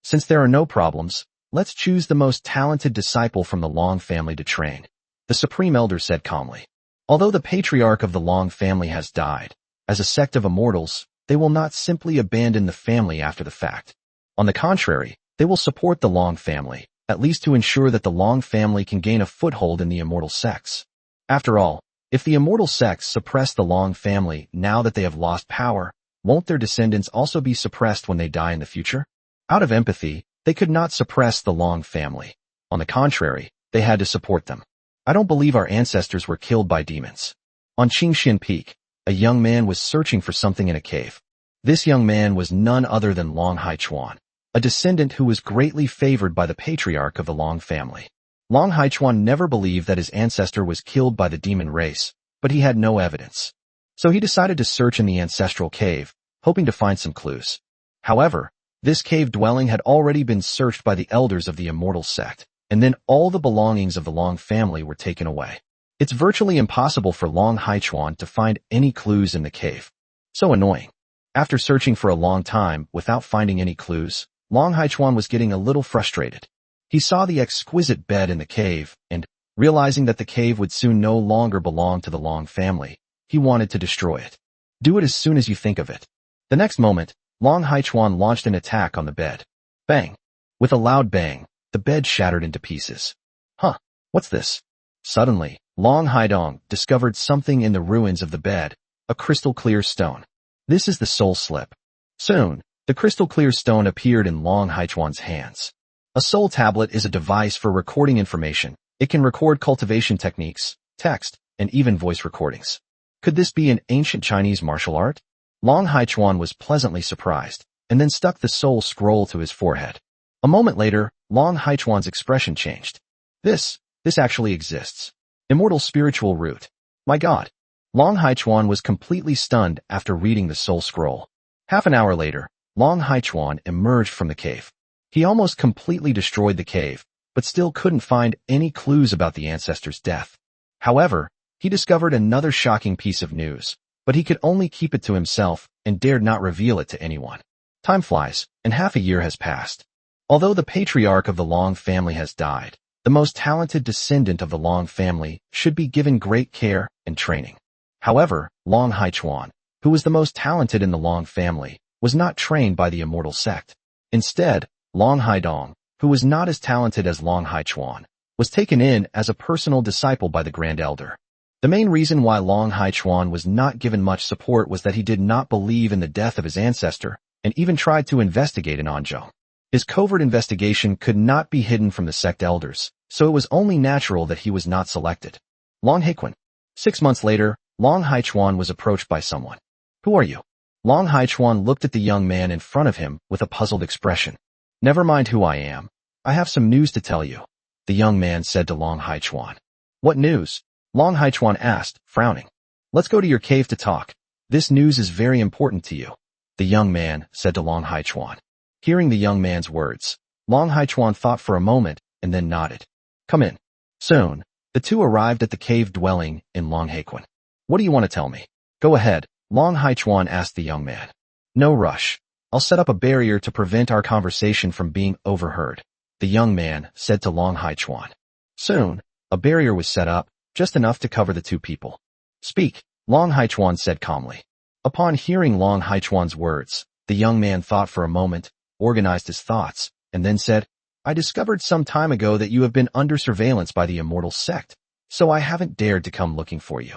A: Since there are no problems, let's choose the most talented disciple from the Long family to train. The Supreme Elder said calmly. Although the patriarch of the Long family has died, as a sect of immortals, they will not simply abandon the family after the fact. On the contrary, they will support the Long family, at least to ensure that the Long family can gain a foothold in the immortal sects. After all, if the immortal sects suppress the Long family now that they have lost power, won't their descendants also be suppressed when they die in the future? Out of empathy, they could not suppress the Long family. On the contrary, they had to support them. I don't believe our ancestors were killed by demons. On Qingxian Peak, a young man was searching for something in a cave. This young man was none other than Long Haichuan, a descendant who was greatly favored by the patriarch of the Long family. Long Haichuan never believed that his ancestor was killed by the demon race, but he had no evidence. So he decided to search in the ancestral cave, hoping to find some clues. However, this cave dwelling had already been searched by the elders of the immortal sect, and then all the belongings of the Long family were taken away. It's virtually impossible for Long Haichuan to find any clues in the cave. So annoying. After searching for a long time without finding any clues, Long Haichuan was getting a little frustrated. He saw the exquisite bed in the cave, and, realizing that the cave would soon no longer belong to the Long family, he wanted to destroy it. Do it as soon as you think of it. The next moment, Long Haichuan launched an attack on the bed. Bang! With a loud bang, the bed shattered into pieces. Huh, what's this? Suddenly, Long Haidong discovered something in the ruins of the bed, a crystal-clear stone. This is the soul slip. Soon, the crystal-clear stone appeared in Long Haichuan's hands. A soul tablet is a device for recording information. It can record cultivation techniques, text, and even voice recordings. Could this be an ancient Chinese martial art? Long Haichuan was pleasantly surprised, and then stuck the soul scroll to his forehead. A moment later, Long Haichuan's expression changed. This actually exists. Immortal spiritual root. My God. Long Haichuan was completely stunned after reading the soul scroll. Half an hour later, Long Haichuan emerged from the cave. He almost completely destroyed the cave, but still couldn't find any clues about the ancestor's death. However, he discovered another shocking piece of news, but he could only keep it to himself and dared not reveal it to anyone. Time flies, and half a year has passed. Although the patriarch of the Long family has died, the most talented descendant of the Long family should be given great care and training. However, Long Haichuan, who was the most talented in the Long family, was not trained by the immortal sect. Instead, Long Haidong, who was not as talented as Long Haichuan, was taken in as a personal disciple by the Grand Elder. The main reason why Long Haichuan was not given much support was that he did not believe in the death of his ancestor, and even tried to investigate an Anzhou. His covert investigation could not be hidden from the sect elders, so it was only natural that he was not selected. Long Haichuan. 6 months later, Long Haichuan was approached by someone. Who are you? Long Haichuan looked at the young man in front of him with a puzzled expression. Never mind who I am. I have some news to tell you, the young man said to Long Haichuan. What news? Long Haichuan asked, frowning. Let's go to your cave to talk. This news is very important to you, the young man said to Long Haichuan. Hearing the young man's words, Long Haichuan thought for a moment and then nodded. Come in. Soon, the two arrived at the cave dwelling in Long Haichuan. What do you want to tell me? Go ahead, Long Haichuan asked the young man. No rush. I'll set up a barrier to prevent our conversation from being overheard, the young man said to Long Haichuan. Soon, a barrier was set up, just enough to cover the two people. Speak, Long Haichuan said calmly. Upon hearing Long Haichuan's words, the young man thought for a moment, organized his thoughts, and then said, I discovered some time ago that you have been under surveillance by the immortal sect, so I haven't dared to come looking for you.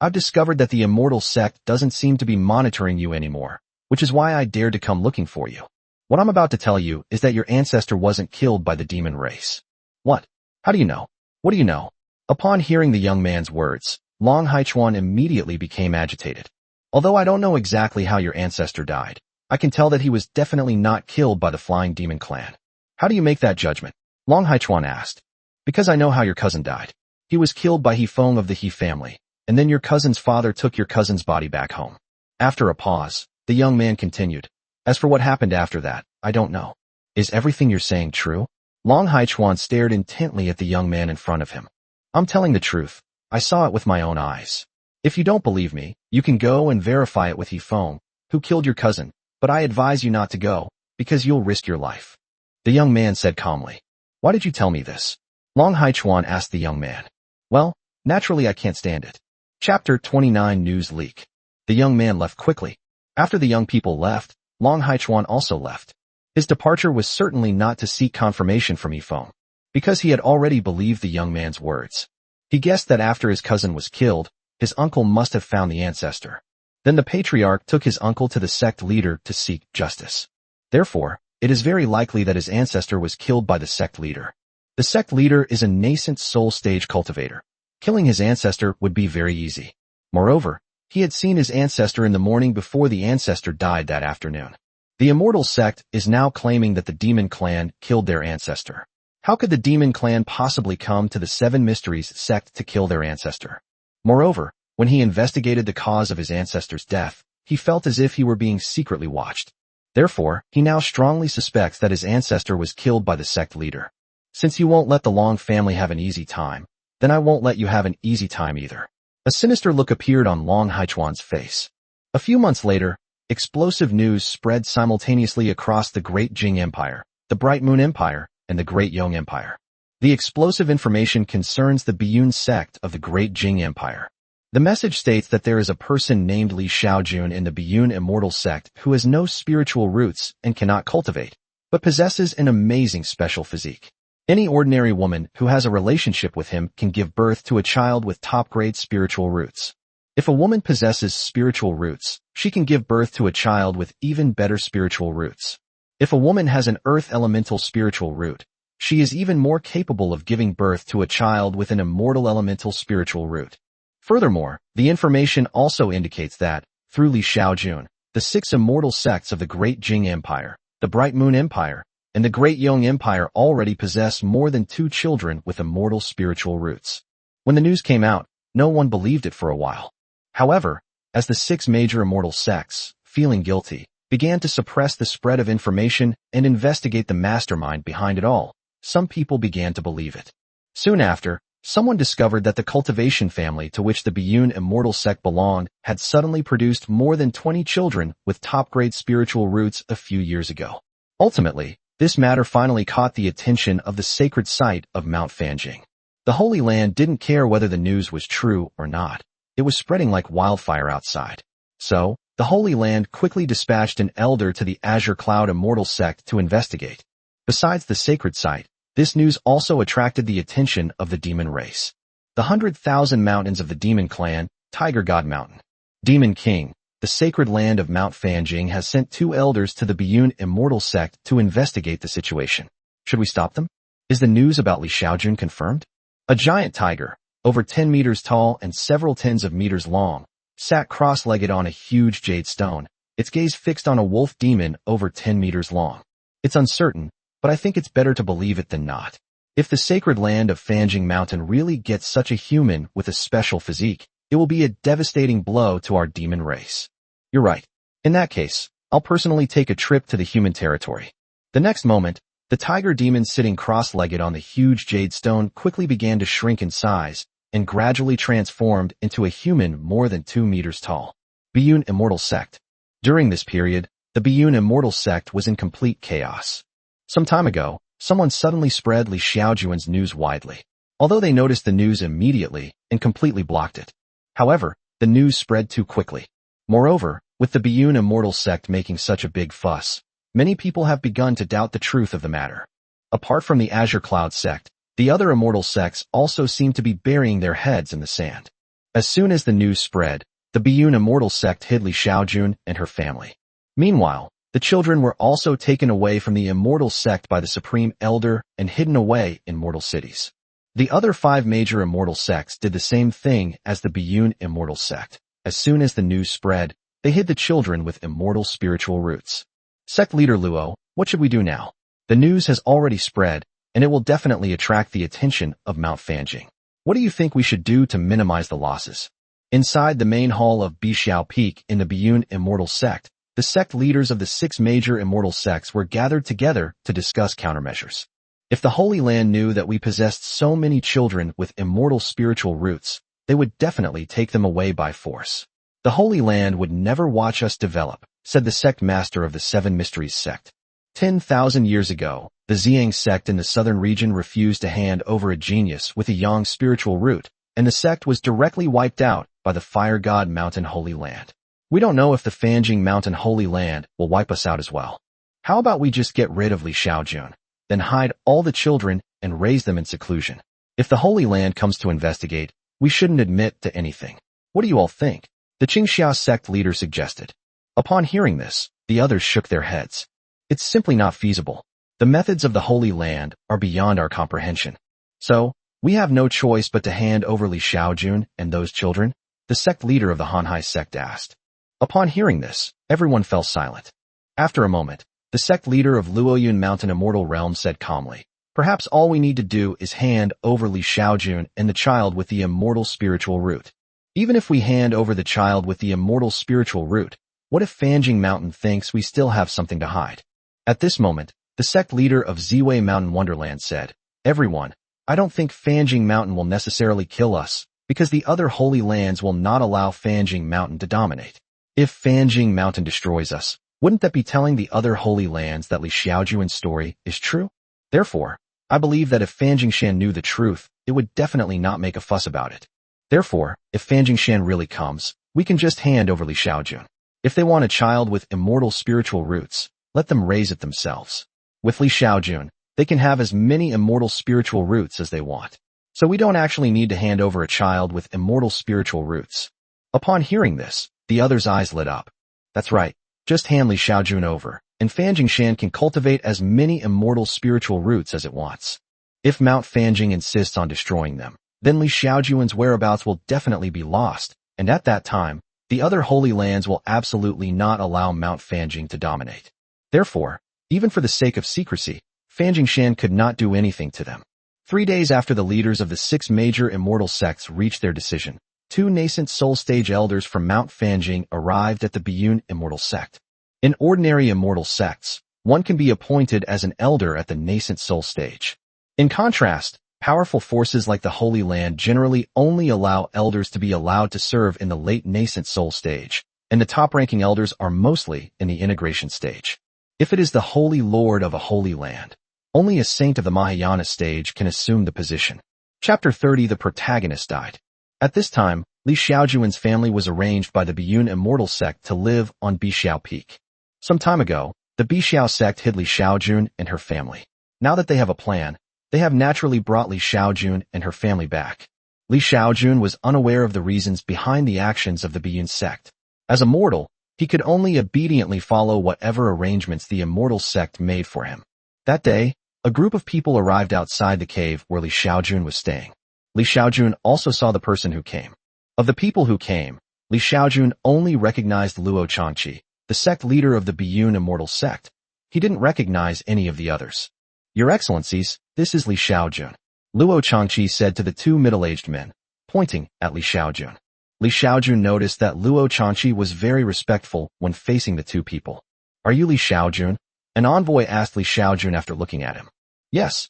A: I've discovered that the immortal sect doesn't seem to be monitoring you anymore, which is why I dared to come looking for you. What I'm about to tell you is that your ancestor wasn't killed by the demon race. What? How do you know? What do you know? Upon hearing the young man's words, Long Haichuan immediately became agitated. Although I don't know exactly how your ancestor died, I can tell that he was definitely not killed by the Flying Demon clan. How do you make that judgment? Long Haichuan asked. Because I know how your cousin died. He was killed by He Feng of the He family, and then your cousin's father took your cousin's body back home. After a pause, the young man continued. As for what happened after that, I don't know. Is everything you're saying true? Long Haichuan stared intently at the young man in front of him. I'm telling the truth. I saw it with my own eyes. If you don't believe me, you can go and verify it with He Feng, who killed your cousin, but I advise you not to go, because you'll risk your life. The young man said calmly. Why did you tell me this? Long Haichuan asked the young man. Well, naturally I can't stand it. Chapter 29 News Leak. The young man left quickly. After the young people left, Long Haichuan also left. His departure was certainly not to seek confirmation from He Feng, because he had already believed the young man's words. He guessed that after his cousin was killed, his uncle must have found the ancestor. Then the patriarch took his uncle to the sect leader to seek justice. Therefore, it is very likely that his ancestor was killed by the sect leader. The sect leader is a nascent soul stage cultivator. Killing his ancestor would be very easy. Moreover, he had seen his ancestor in the morning before the ancestor died that afternoon. The immortal sect is now claiming that the demon clan killed their ancestor. How could the demon clan possibly come to the Seven Mysteries sect to kill their ancestor? Moreover, When he investigated the cause of his ancestor's death, he felt as if he were being secretly watched. Therefore, he now strongly suspects that his ancestor was killed by the sect leader. Since you won't let the Long family have an easy time, then I won't let you have an easy time either. A sinister look appeared on Long Haichuan's face. A few months later, explosive news spread simultaneously across the Great Jing Empire, the Bright Moon Empire, and the Great Yong Empire. The explosive information concerns the Biyun sect of the Great Jing Empire. The message states that there is a person named Li Xiaojun in the Biyun immortal sect who has no spiritual roots and cannot cultivate, but possesses an amazing special physique. Any ordinary woman who has a relationship with him can give birth to a child with top-grade spiritual roots. If a woman possesses spiritual roots, she can give birth to a child with even better spiritual roots. If a woman has an earth elemental spiritual root, she is even more capable of giving birth to a child with an immortal elemental spiritual root. Furthermore, the information also indicates that, through Li Xiaojun, the 6 immortal sects of the Great Jing Empire, the Bright Moon Empire, and the Great Yong Empire already possess more than 2 children with immortal spiritual roots. When the news came out, no one believed it for a while. However, as the 6 major immortal sects, feeling guilty, began to suppress the spread of information and investigate the mastermind behind it all, some people began to believe it. Soon after, someone discovered that the cultivation family to which the Biyun immortal sect belonged had suddenly produced more than 20 children with top-grade spiritual roots a few years ago. Ultimately, this matter finally caught the attention of the sacred site of Mount Fanjing. The Holy Land didn't care whether the news was true or not. It was spreading like wildfire outside. So, the Holy Land quickly dispatched an elder to the Azure Cloud immortal sect to investigate. Besides the sacred site, this news also attracted the attention of the demon race. The 100,000 mountains of the demon clan, Tiger God Mountain. Demon King, the sacred land of Mount Fanjing has sent 2 elders to the Biyun immortal sect to investigate the situation. Should we stop them? Is the news about Li Xiaojun confirmed? A giant tiger, over 10 meters tall and several tens of meters long, sat cross-legged on a huge jade stone, its gaze fixed on a wolf demon over 10 meters long. It's uncertain, but I think it's better to believe it than not. If the sacred land of Fanjing Mountain really gets such a human with a special physique, it will be a devastating blow to our demon race. You're right. In that case, I'll personally take a trip to the human territory. The next moment, the tiger demon sitting cross-legged on the huge jade stone quickly began to shrink in size and gradually transformed into a human more than 2 meters tall. Biyun Immortal Sect. During this period, the Biyun Immortal Sect was in complete chaos. Some time ago, someone suddenly spread Li Xiaojun's news widely. Although they noticed the news immediately and completely blocked it. However, the news spread too quickly. Moreover, with the Biyun Immortal Sect making such a big fuss, many people have begun to doubt the truth of the matter. Apart from the Azure Cloud sect, the other immortal sects also seem to be burying their heads in the sand. As soon as the news spread, the Biyun Immortal sect hid Li Xiaojun and her family. Meanwhile, the children were also taken away from the immortal sect by the Supreme Elder and hidden away in mortal cities. The other 5 major immortal sects did the same thing as the Biyun Immortal sect. As soon as the news spread, they hid the children with immortal spiritual roots. Sect leader Luo, what should we do now? The news has already spread, and it will definitely attract the attention of Mount Fanjing. What do you think we should do to minimize the losses? Inside the main hall of Bixiao Peak in the Biyun Immortal sect, the sect leaders of the 6 major immortal sects were gathered together to discuss countermeasures. If the Holy Land knew that we possessed so many children with immortal spiritual roots, they would definitely take them away by force. The Holy Land would never watch us develop, said the sect master of the 7 Mysteries sect. 10,000 years ago, the Ziyang sect in the southern region refused to hand over a genius with a Yang spiritual root, and the sect was directly wiped out by the Fire God Mountain Holy Land. We don't know if the Fanjing Mountain Holy Land will wipe us out as well. How about we just get rid of Li Xiaojun, then hide all the children and raise them in seclusion? If the Holy Land comes to investigate, we shouldn't admit to anything. What do you all think? The Qingxia sect leader suggested. Upon hearing this, the others shook their heads. It's simply not feasible. The methods of the Holy Land are beyond our comprehension. So, we have no choice but to hand over Li Xiaojun and those children, the sect leader of the Hanhai sect asked. Upon hearing this, everyone fell silent. After a moment, the sect leader of Luoyun Mountain Immortal Realm said calmly, perhaps all we need to do is hand over Li Xiaojun and the child with the immortal spiritual root. Even if we hand over the child with the immortal spiritual root, what if Fanjing Mountain thinks we still have something to hide? At this moment, the sect leader of Ziwei Mountain Wonderland said, "Everyone, I don't think Fanjing Mountain will necessarily kill us, because the other holy lands will not allow Fanjing Mountain to dominate. If Fanjing Mountain destroys us, wouldn't that be telling the other holy lands that Li Xiaojun's story is true? Therefore, I believe that if Fanjing Shan knew the truth, it would definitely not make a fuss about it. Therefore, if Fanjing Shan really comes, we can just hand over Li Xiaojun. If they want a child with immortal spiritual roots, let them raise it themselves. With Li Xiaojun, they can have as many immortal spiritual roots as they want. So we don't actually need to hand over a child with immortal spiritual roots." Upon hearing this, the other's eyes lit up. That's right, just hand Li Xiaojun over, and Fanjing Shan can cultivate as many immortal spiritual roots as it wants. If Mount Fanjing insists on destroying them, then Li Xiaojun's whereabouts will definitely be lost, and at that time, the other holy lands will absolutely not allow Mount Fanjing to dominate. Therefore, even for the sake of secrecy, Fanjing Shan could not do anything to them. 3 days after the leaders of the 6 major immortal sects reached their decision, 2 nascent soul stage elders from Mount Fanjing arrived at the Biyun immortal sect. In ordinary immortal sects, one can be appointed as an elder at the nascent soul stage. In contrast, powerful forces like the Holy Land generally only allow elders to be allowed to serve in the late nascent soul stage, and the top-ranking elders are mostly in the integration stage. If it is the Holy Lord of a Holy Land, only a saint of the Mahayana stage can assume the position. Chapter 30. The protagonist died. At this time, Li Xiaojun's family was arranged by the Biyun immortal sect to live on Bixiao Peak. Some time ago, the Bixiao sect hid Li Xiaojun and her family. Now that they have a plan, they have naturally brought Li Xiaojun and her family back. Li Xiaojun was unaware of the reasons behind the actions of the Biyun sect. As a mortal, he could only obediently follow whatever arrangements the immortal sect made for him. That day, a group of people arrived outside the cave where Li Xiaojun was staying. Li Xiaojun also saw the person who came. Of the people who came, Li Xiaojun only recognized Luo Changqi, the sect leader of the Biyun immortal sect. He didn't recognize any of the others. "Your Excellencies, this is Li Xiaojun," Luo Changqi said to the 2 middle-aged men, pointing at Li Xiaojun. Li Xiaojun noticed that Luo Changqi was very respectful when facing the 2 people. "Are you Li Xiaojun?" an envoy asked Li Xiaojun after looking at him. Yes,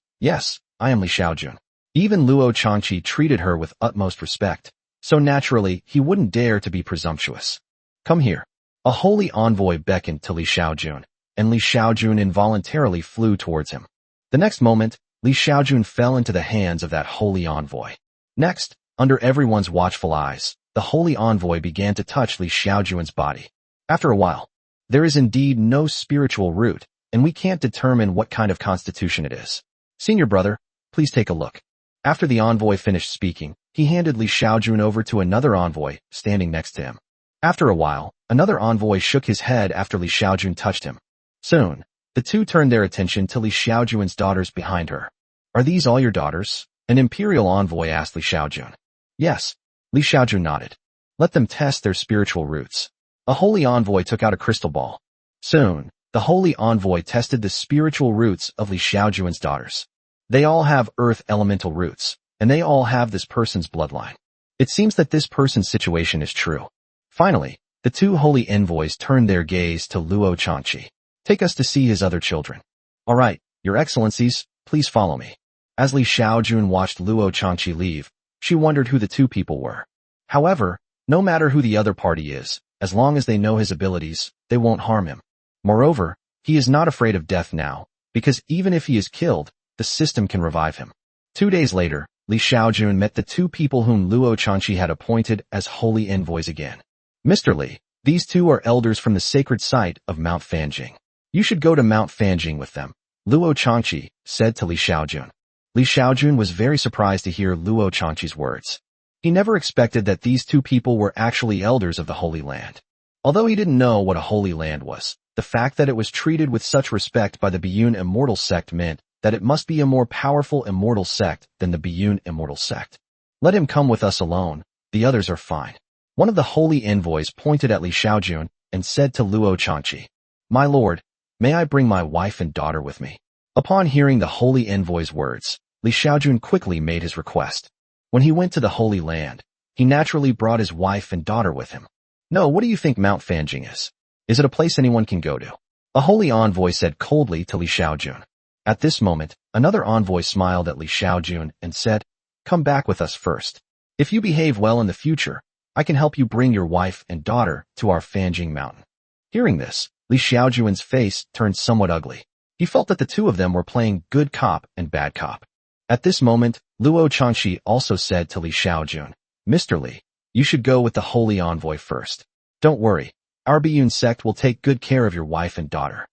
A: I am Li Xiaojun." Even Luo Changqi treated her with utmost respect, so naturally he wouldn't dare to be presumptuous. "Come here." A holy envoy beckoned to Li Xiaojun, and Li Xiaojun involuntarily flew towards him. The next moment, Li Xiaojun fell into the hands of that holy envoy. Next, under everyone's watchful eyes, the holy envoy began to touch Li Xiaojun's body. After a while, there is indeed no spiritual root, and we can't determine what kind of constitution it is. "Senior brother, please take a look." After the envoy finished speaking, he handed Li Xiaojun over to another envoy standing next to him. After a while, another envoy shook his head after Li Xiaojun touched him. Soon, the 2 turned their attention to Li Xiaojun's daughters behind her. "Are these all your daughters?" an imperial envoy asked Li Xiaojun. "Yes." Li Xiaojun nodded. "Let them test their spiritual roots." A holy envoy took out a crystal ball. Soon, the holy envoy tested the spiritual roots of Li Xiaojun's daughters. They all have earth elemental roots, and they all have this person's bloodline. It seems that this person's situation is true. Finally, the 2 holy envoys turned their gaze to Luo Changqi. "Take us to see his other children." "All right, your excellencies, please follow me." As Li Xiaojun watched Luo Changqi leave, she wondered who the 2 people were. However, no matter who the other party is, as long as they know his abilities, they won't harm him. Moreover, he is not afraid of death now, because even if he is killed, the system can revive him. 2 days later, Li Xiaojun met the 2 people whom Luo Changqi had appointed as holy envoys again. "Mr. Li, these 2 are elders from the sacred site of Mount Fanjing. You should go to Mount Fanjing with them," Luo Changqi said to Li Xiaojun. Li Xiaojun was very surprised to hear Luo Changqi's words. He never expected that these 2 people were actually elders of the Holy Land. Although he didn't know what a Holy Land was, the fact that it was treated with such respect by the Biyun immortal sect meant that it must be a more powerful immortal sect than the Biyun immortal sect. "Let him come with us alone, the others are fine." One of the holy envoys pointed at Li Xiaojun and said to Luo Changqi, "My lord, may I bring my wife and daughter with me?" Upon hearing the holy envoy's words, Li Xiaojun quickly made his request. When he went to the Holy Land, he naturally brought his wife and daughter with him. No, what do you think Mount Fanjing is? Is it a place anyone can go to? A holy envoy said coldly to Li Xiaojun. At this moment, another envoy smiled at Li Xiaojun and said, "Come back with us first. If you behave well in the future, I can help you bring your wife and daughter to our Fanjing mountain." Hearing this, Li Xiaojun's face turned somewhat ugly. He felt that the two of them were playing good cop and bad cop. At this moment, Luo Changxi also said to Li Xiaojun, "Mr. Li, you should go with the holy envoy first. Don't worry, our Biyun sect will take good care of your wife and daughter."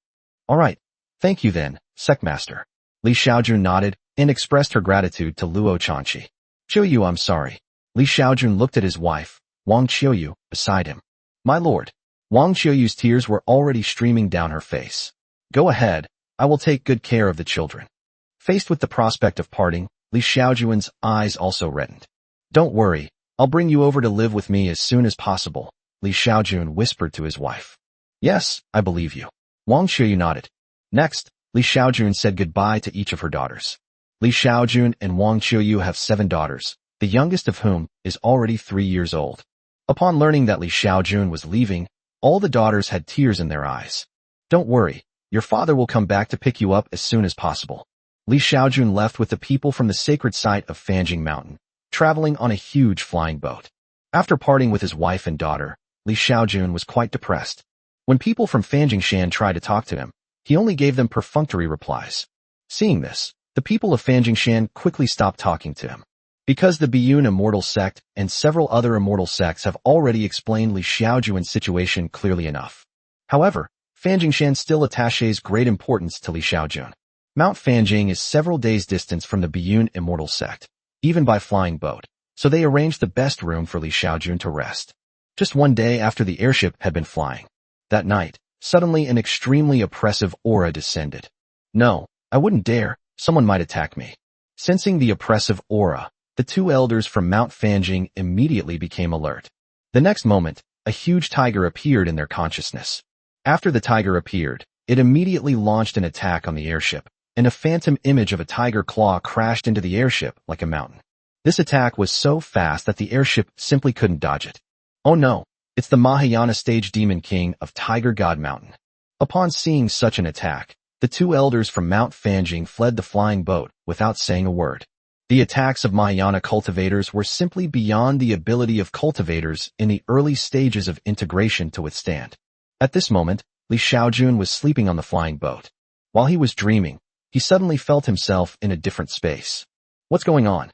A: "All right, thank you then, sect master." Li Xiaojun nodded and expressed her gratitude to Luo Changxi. "Qiuyu, I'm sorry." Li Xiaojun looked at his wife, Wang Qiuyu, beside him. "My lord." Wang Qiuyu's tears were already streaming down her face. "Go ahead, I will take good care of the children." Faced with the prospect of parting, Li Xiaojun's eyes also reddened. "Don't worry, I'll bring you over to live with me as soon as possible," Li Xiaojun whispered to his wife. "Yes, I believe you." Wang Qiuyu nodded. Next, Li Xiaojun said goodbye to each of her daughters. Li Xiaojun and Wang Qiuyu have 7 daughters, the youngest of whom is already 3 years old. Upon learning that Li Xiaojun was leaving, all the daughters had tears in their eyes. "Don't worry, your father will come back to pick you up as soon as possible." Li Xiaojun left with the people from the sacred site of Fanjing Mountain, traveling on a huge flying boat. After parting with his wife and daughter, Li Xiaojun was quite depressed. When people from Fanjingshan tried to talk to him, he only gave them perfunctory replies. Seeing this, the people of Fanjingshan quickly stopped talking to him. Because the Biyun immortal sect and several other immortal sects have already explained Li Xiaojun's situation clearly enough. However, Fanjingshan still attaches great importance to Li Xiaojun. Mount Fanjing is several days' distance from the Biyun immortal sect, even by flying boat, so they arranged the best room for Li Xiaojun to rest. Just one day after the airship had been flying. That night, suddenly an extremely oppressive aura descended. "No, I wouldn't dare, someone might attack me." Sensing the oppressive aura, the 2 elders from Mount Fanjing immediately became alert. The next moment, a huge tiger appeared in their consciousness. After the tiger appeared, it immediately launched an attack on the airship, and a phantom image of a tiger claw crashed into the airship like a mountain. This attack was so fast that the airship simply couldn't dodge it. Oh no, it's the Mahayana stage demon king of Tiger God Mountain. Upon seeing such an attack, the 2 elders from Mount Fanjing fled the flying boat without saying a word. The attacks of Mahayana cultivators were simply beyond the ability of cultivators in the early stages of integration to withstand. At this moment, Li Xiaojun was sleeping on the flying boat. While he was dreaming, he suddenly felt himself in a different space. What's going on?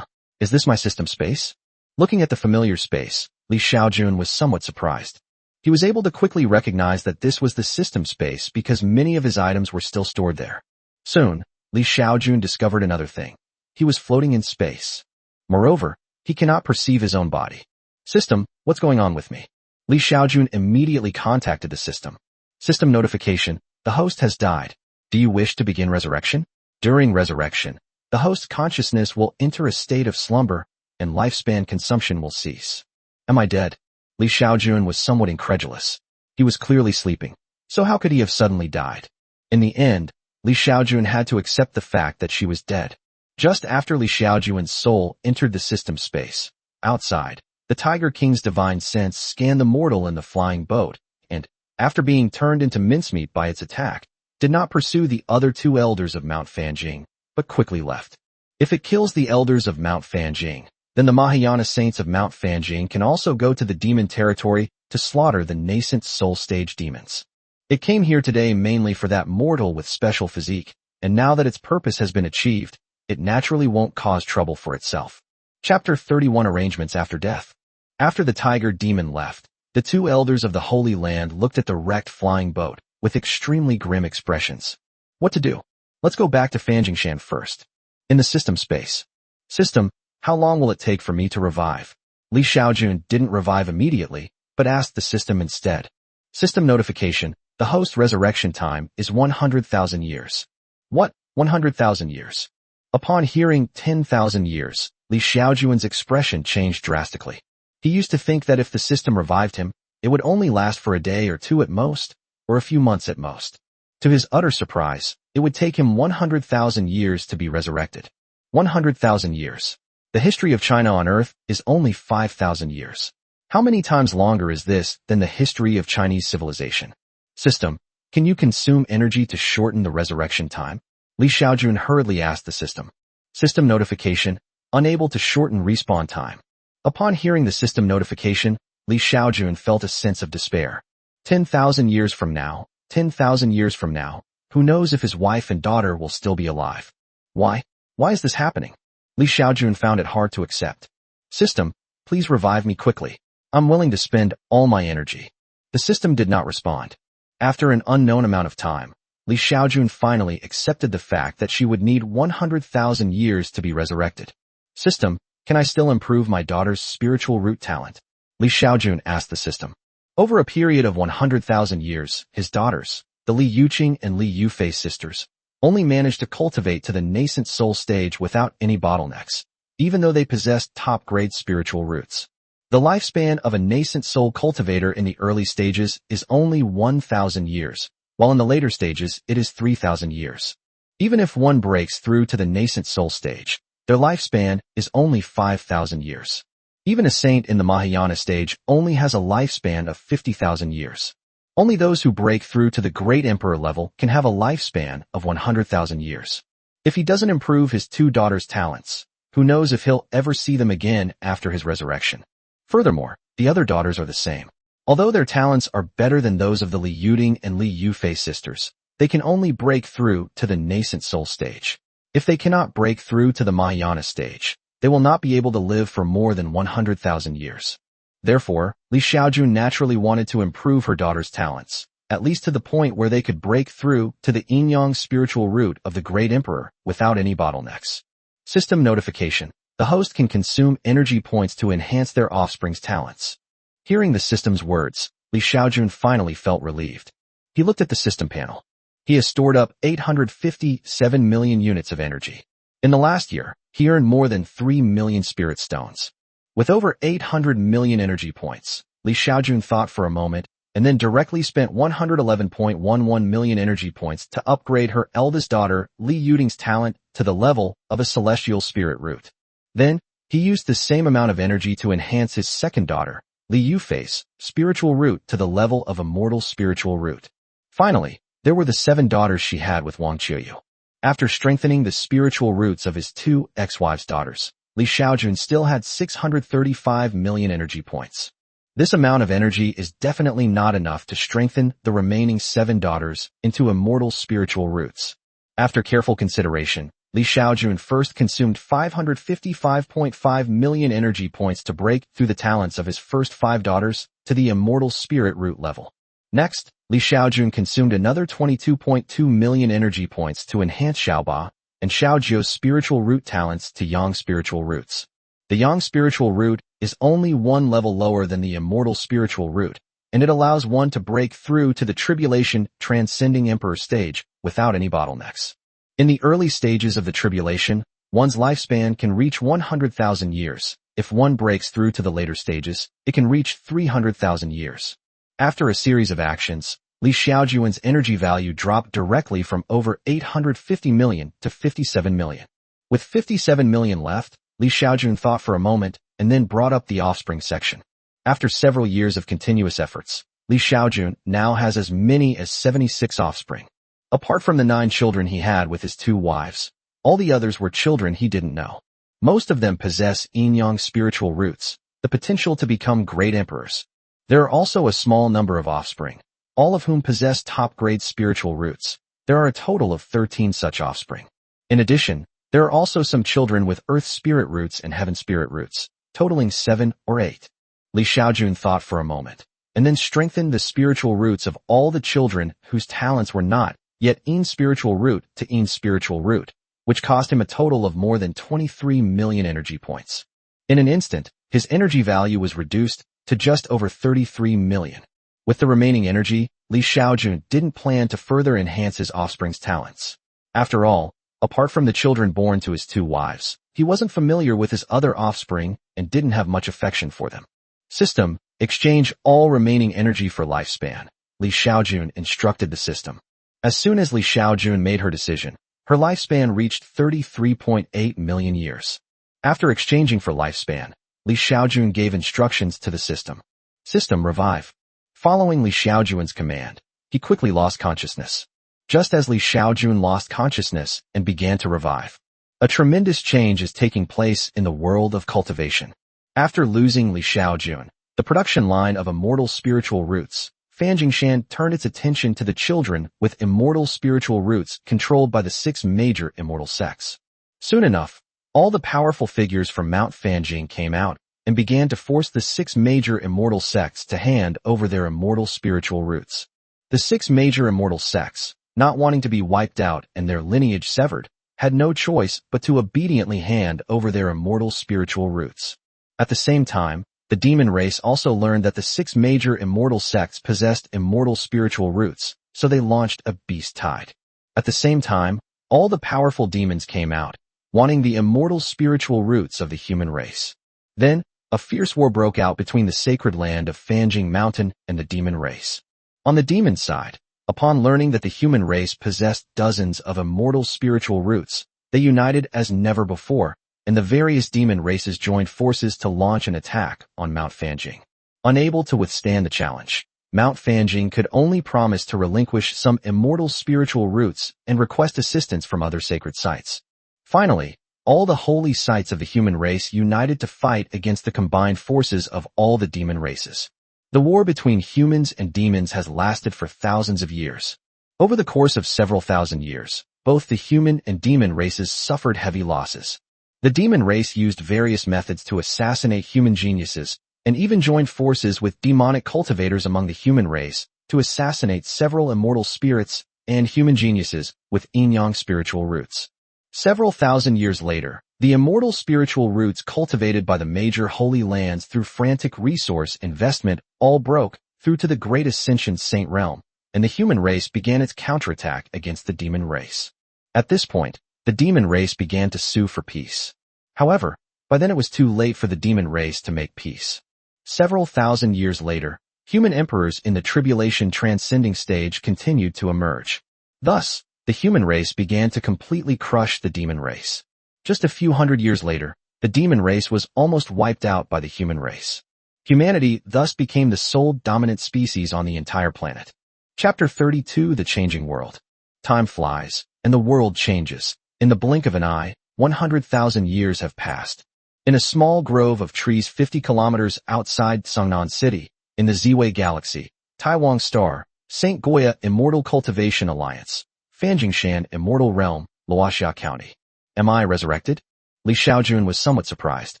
A: Is this my system space? Looking at the familiar space, Li Xiaojun was somewhat surprised. He was able to quickly recognize that this was the system space because many of his items were still stored there. Soon, Li Xiaojun discovered another thing. He was floating in space. Moreover, he cannot perceive his own body. "System, what's going on with me?" Li Xiaojun immediately contacted the system. "System notification, the host has died. Do you wish to begin resurrection?" During resurrection, the host's consciousness will enter a state of slumber, and lifespan consumption will cease. "Am I dead?" Li Xiaojun was somewhat incredulous. He was clearly sleeping, so how could he have suddenly died? In the end, Li Xiaojun had to accept the fact that she was dead. Just after Li Xiaojun's soul entered the system space, outside, the Tiger King's divine sense scanned the mortal in the flying boat, and, after being turned into mincemeat by its attack, did not pursue the other 2 elders of Mount Fanjing, but quickly left. If it kills the elders of Mount Fanjing, then the Mahayana saints of Mount Fanjing can also go to the demon territory to slaughter the nascent soul stage demons. It came here today mainly for that mortal with special physique, and now that its purpose has been achieved, it naturally won't cause trouble for itself. Chapter 31 Arrangements After Death. After the tiger demon left, the 2 elders of the Holy Land looked at the wrecked flying boat with extremely grim expressions. What to do? Let's go back to Fanjingshan first. In the system space. "System, how long will it take for me to revive?" Li Xiaojun didn't revive immediately, but asked the system instead. "System notification, the host's resurrection time is 100,000 years." "What, 100,000 years?" Upon hearing 10,000 years, Li Xiaojun's expression changed drastically. He used to think that if the system revived him, it would only last for a day or 2 at most, or a few months at most. To his utter surprise, it would take him 100,000 years to be resurrected. 100,000 years. The history of China on Earth is only 5,000 years. How many times longer is this than the history of Chinese civilization? System, can you consume energy to shorten the resurrection time? Li Xiaojun hurriedly asked the system. System notification, unable to shorten respawn time. Upon hearing the system notification, Li Xiaojun felt a sense of despair. 10,000 years from now, 10,000 years from now, who knows if his wife and daughter will still be alive? Why? Why is this happening? Li Xiaojun found it hard to accept. System, please revive me quickly. I'm willing to spend all my energy. The system did not respond. After an unknown amount of time, Li Xiaojun finally accepted the fact that she would need 100,000 years to be resurrected. System, can I still improve my daughter's spiritual root talent? Li Xiaojun asked the system. Over a period of 100,000 years, his daughters, the Li Yuqing and Li Yufei sisters, only managed to cultivate to the nascent soul stage without any bottlenecks, even though they possessed top-grade spiritual roots. The lifespan of a nascent soul cultivator in the early stages is only 1,000 years, while in the later stages it is 3,000 years. Even if one breaks through to the nascent soul stage, their lifespan is only 5,000 years. Even a saint in the Mahayana stage only has a lifespan of 50,000 years. Only those who break through to the great emperor level can have a lifespan of 100,000 years. If he doesn't improve his two daughters' talents, who knows if he'll ever see them again after his resurrection. Furthermore, the other daughters are the same. Although their talents are better than those of the Li Yuqing and Li Yufei sisters, they can only break through to the nascent soul stage. If they cannot break through to the Mahayana stage, they will not be able to live for more than 100,000 years. Therefore, Li Xiaojun naturally wanted to improve her daughter's talents, at least to the point where they could break through to the yin-yang spiritual root of the great emperor without any bottlenecks. System notification. The host can consume energy points to enhance their offspring's talents. Hearing the system's words, Li Xiaojun finally felt relieved. He looked at the system panel. He has stored up 857 million units of energy. In the last year, he earned more than 3 million spirit stones. With over 800 million energy points, Li Xiaojun thought for a moment and then directly spent 111.11 million energy points to upgrade her eldest daughter Li Yuqing's talent to the level of a celestial spirit root. Then, he used the same amount of energy to enhance his second daughter, Li Yufei's spiritual root to the level of immortal spiritual root. Finally, there were the 7 daughters she had with Wang Qiuyu. After strengthening the spiritual roots of his 2 ex-wives' daughters, Li Xiaojun still had 635 million energy points. This amount of energy is definitely not enough to strengthen the remaining 7 daughters into immortal spiritual roots. After careful consideration, Li Xiaojun first consumed 555.5 million energy points to break through the talents of his first 5 daughters to the immortal spirit root level. Next, Li Xiaojun consumed another 22.2 million energy points to enhance Xiaoba and Xiaojiu's spiritual root talents to yang spiritual roots. The yang spiritual root is only one level lower than the immortal spiritual root, and it allows one to break through to the tribulation transcending emperor stage without any bottlenecks. In the early stages of the tribulation, one's lifespan can reach 100,000 years. If one breaks through to the later stages, it can reach 300,000 years. After a series of actions, Li Xiaojun's energy value dropped directly from over 850 million to 57 million. With 57 million left, Li Xiaojun thought for a moment and then brought up the offspring section. After several years of continuous efforts, Li Xiaojun now has as many as 76 offspring. Apart from the 9 children he had with his 2 wives, all the others were children he didn't know. Most of them possess yin-yang spiritual roots, the potential to become great emperors. There are also a small number of offspring, all of whom possess top-grade spiritual roots. There are a total of 13 such offspring. In addition, there are also some children with earth spirit roots and heaven spirit roots, totaling 7 or 8. Li Xiaojun thought for a moment, and then strengthened the spiritual roots of all the children whose talents were not yet yin spiritual root to yin spiritual root, which cost him a total of more than 23 million energy points. In an instant, his energy value was reduced to just over 33 million. With the remaining energy, Li Xiaojun didn't plan to further enhance his offspring's talents. After all, apart from the children born to his 2 wives, he wasn't familiar with his other offspring and didn't have much affection for them. System, exchange all remaining energy for lifespan. Li Xiaojun instructed the system. As soon as Li Xiaojun made her decision, her lifespan reached 33.8 million years. After exchanging for lifespan, Li Xiaojun gave instructions to the system. System revive. Following Li Xiaojun's command, he quickly lost consciousness. Just as Li Xiaojun lost consciousness and began to revive, a tremendous change is taking place in the world of cultivation. After losing Li Xiaojun, the production line of immortal spiritual roots, Fan Jingshan turned its attention to the children with immortal spiritual roots controlled by the 6 major immortal sects. Soon enough, all the powerful figures from Mount Fanjing came out and began to force the 6 major immortal sects to hand over their immortal spiritual roots. The 6 major immortal sects, not wanting to be wiped out and their lineage severed, had no choice but to obediently hand over their immortal spiritual roots. At the same time, the demon race also learned that the 6 major immortal sects possessed immortal spiritual roots, so they launched a beast tide. At the same time, all the powerful demons came out, wanting the immortal spiritual roots of the human race. Then, a fierce war broke out between the sacred land of Fanjing Mountain and the demon race. On the demon side, upon learning that the human race possessed dozens of immortal spiritual roots, they united as never before, and the various demon races joined forces to launch an attack on Mount Fanjing. Unable to withstand the challenge, Mount Fanjing could only promise to relinquish some immortal spiritual roots and request assistance from other sacred sites. Finally, all the holy sites of the human race united to fight against the combined forces of all the demon races. The war between humans and demons has lasted for thousands of years. Over the course of several thousand years, both the human and demon races suffered heavy losses. The demon race used various methods to assassinate human geniuses, and even joined forces with demonic cultivators among the human race to assassinate several immortal spirits and human geniuses with yin-yang spiritual roots. Several thousand years later, the immortal spiritual roots cultivated by the major holy lands through frantic resource investment all broke through to the greatest sentient saint realm, and the human race began its counterattack against the demon race. At this point, the demon race began to sue for peace. However, by then it was too late for the demon race to make peace. Several thousand years later, human emperors in the tribulation transcending stage continued to emerge. Thus, the human race began to completely crush the demon race. Just a few hundred years later, the demon race was almost wiped out by the human race. Humanity thus became the sole dominant species on the entire planet. Chapter 32: The Changing World. Time flies, and the world changes. In the blink of an eye, 100,000 years have passed. In a small grove of trees 50 kilometers outside Songnan City, in the Ziwei Galaxy, Taiwan Star, St. Goya Immortal Cultivation Alliance, Fanjingshan Immortal Realm, Luoxia County. Am I resurrected? Li Xiaojun was somewhat surprised.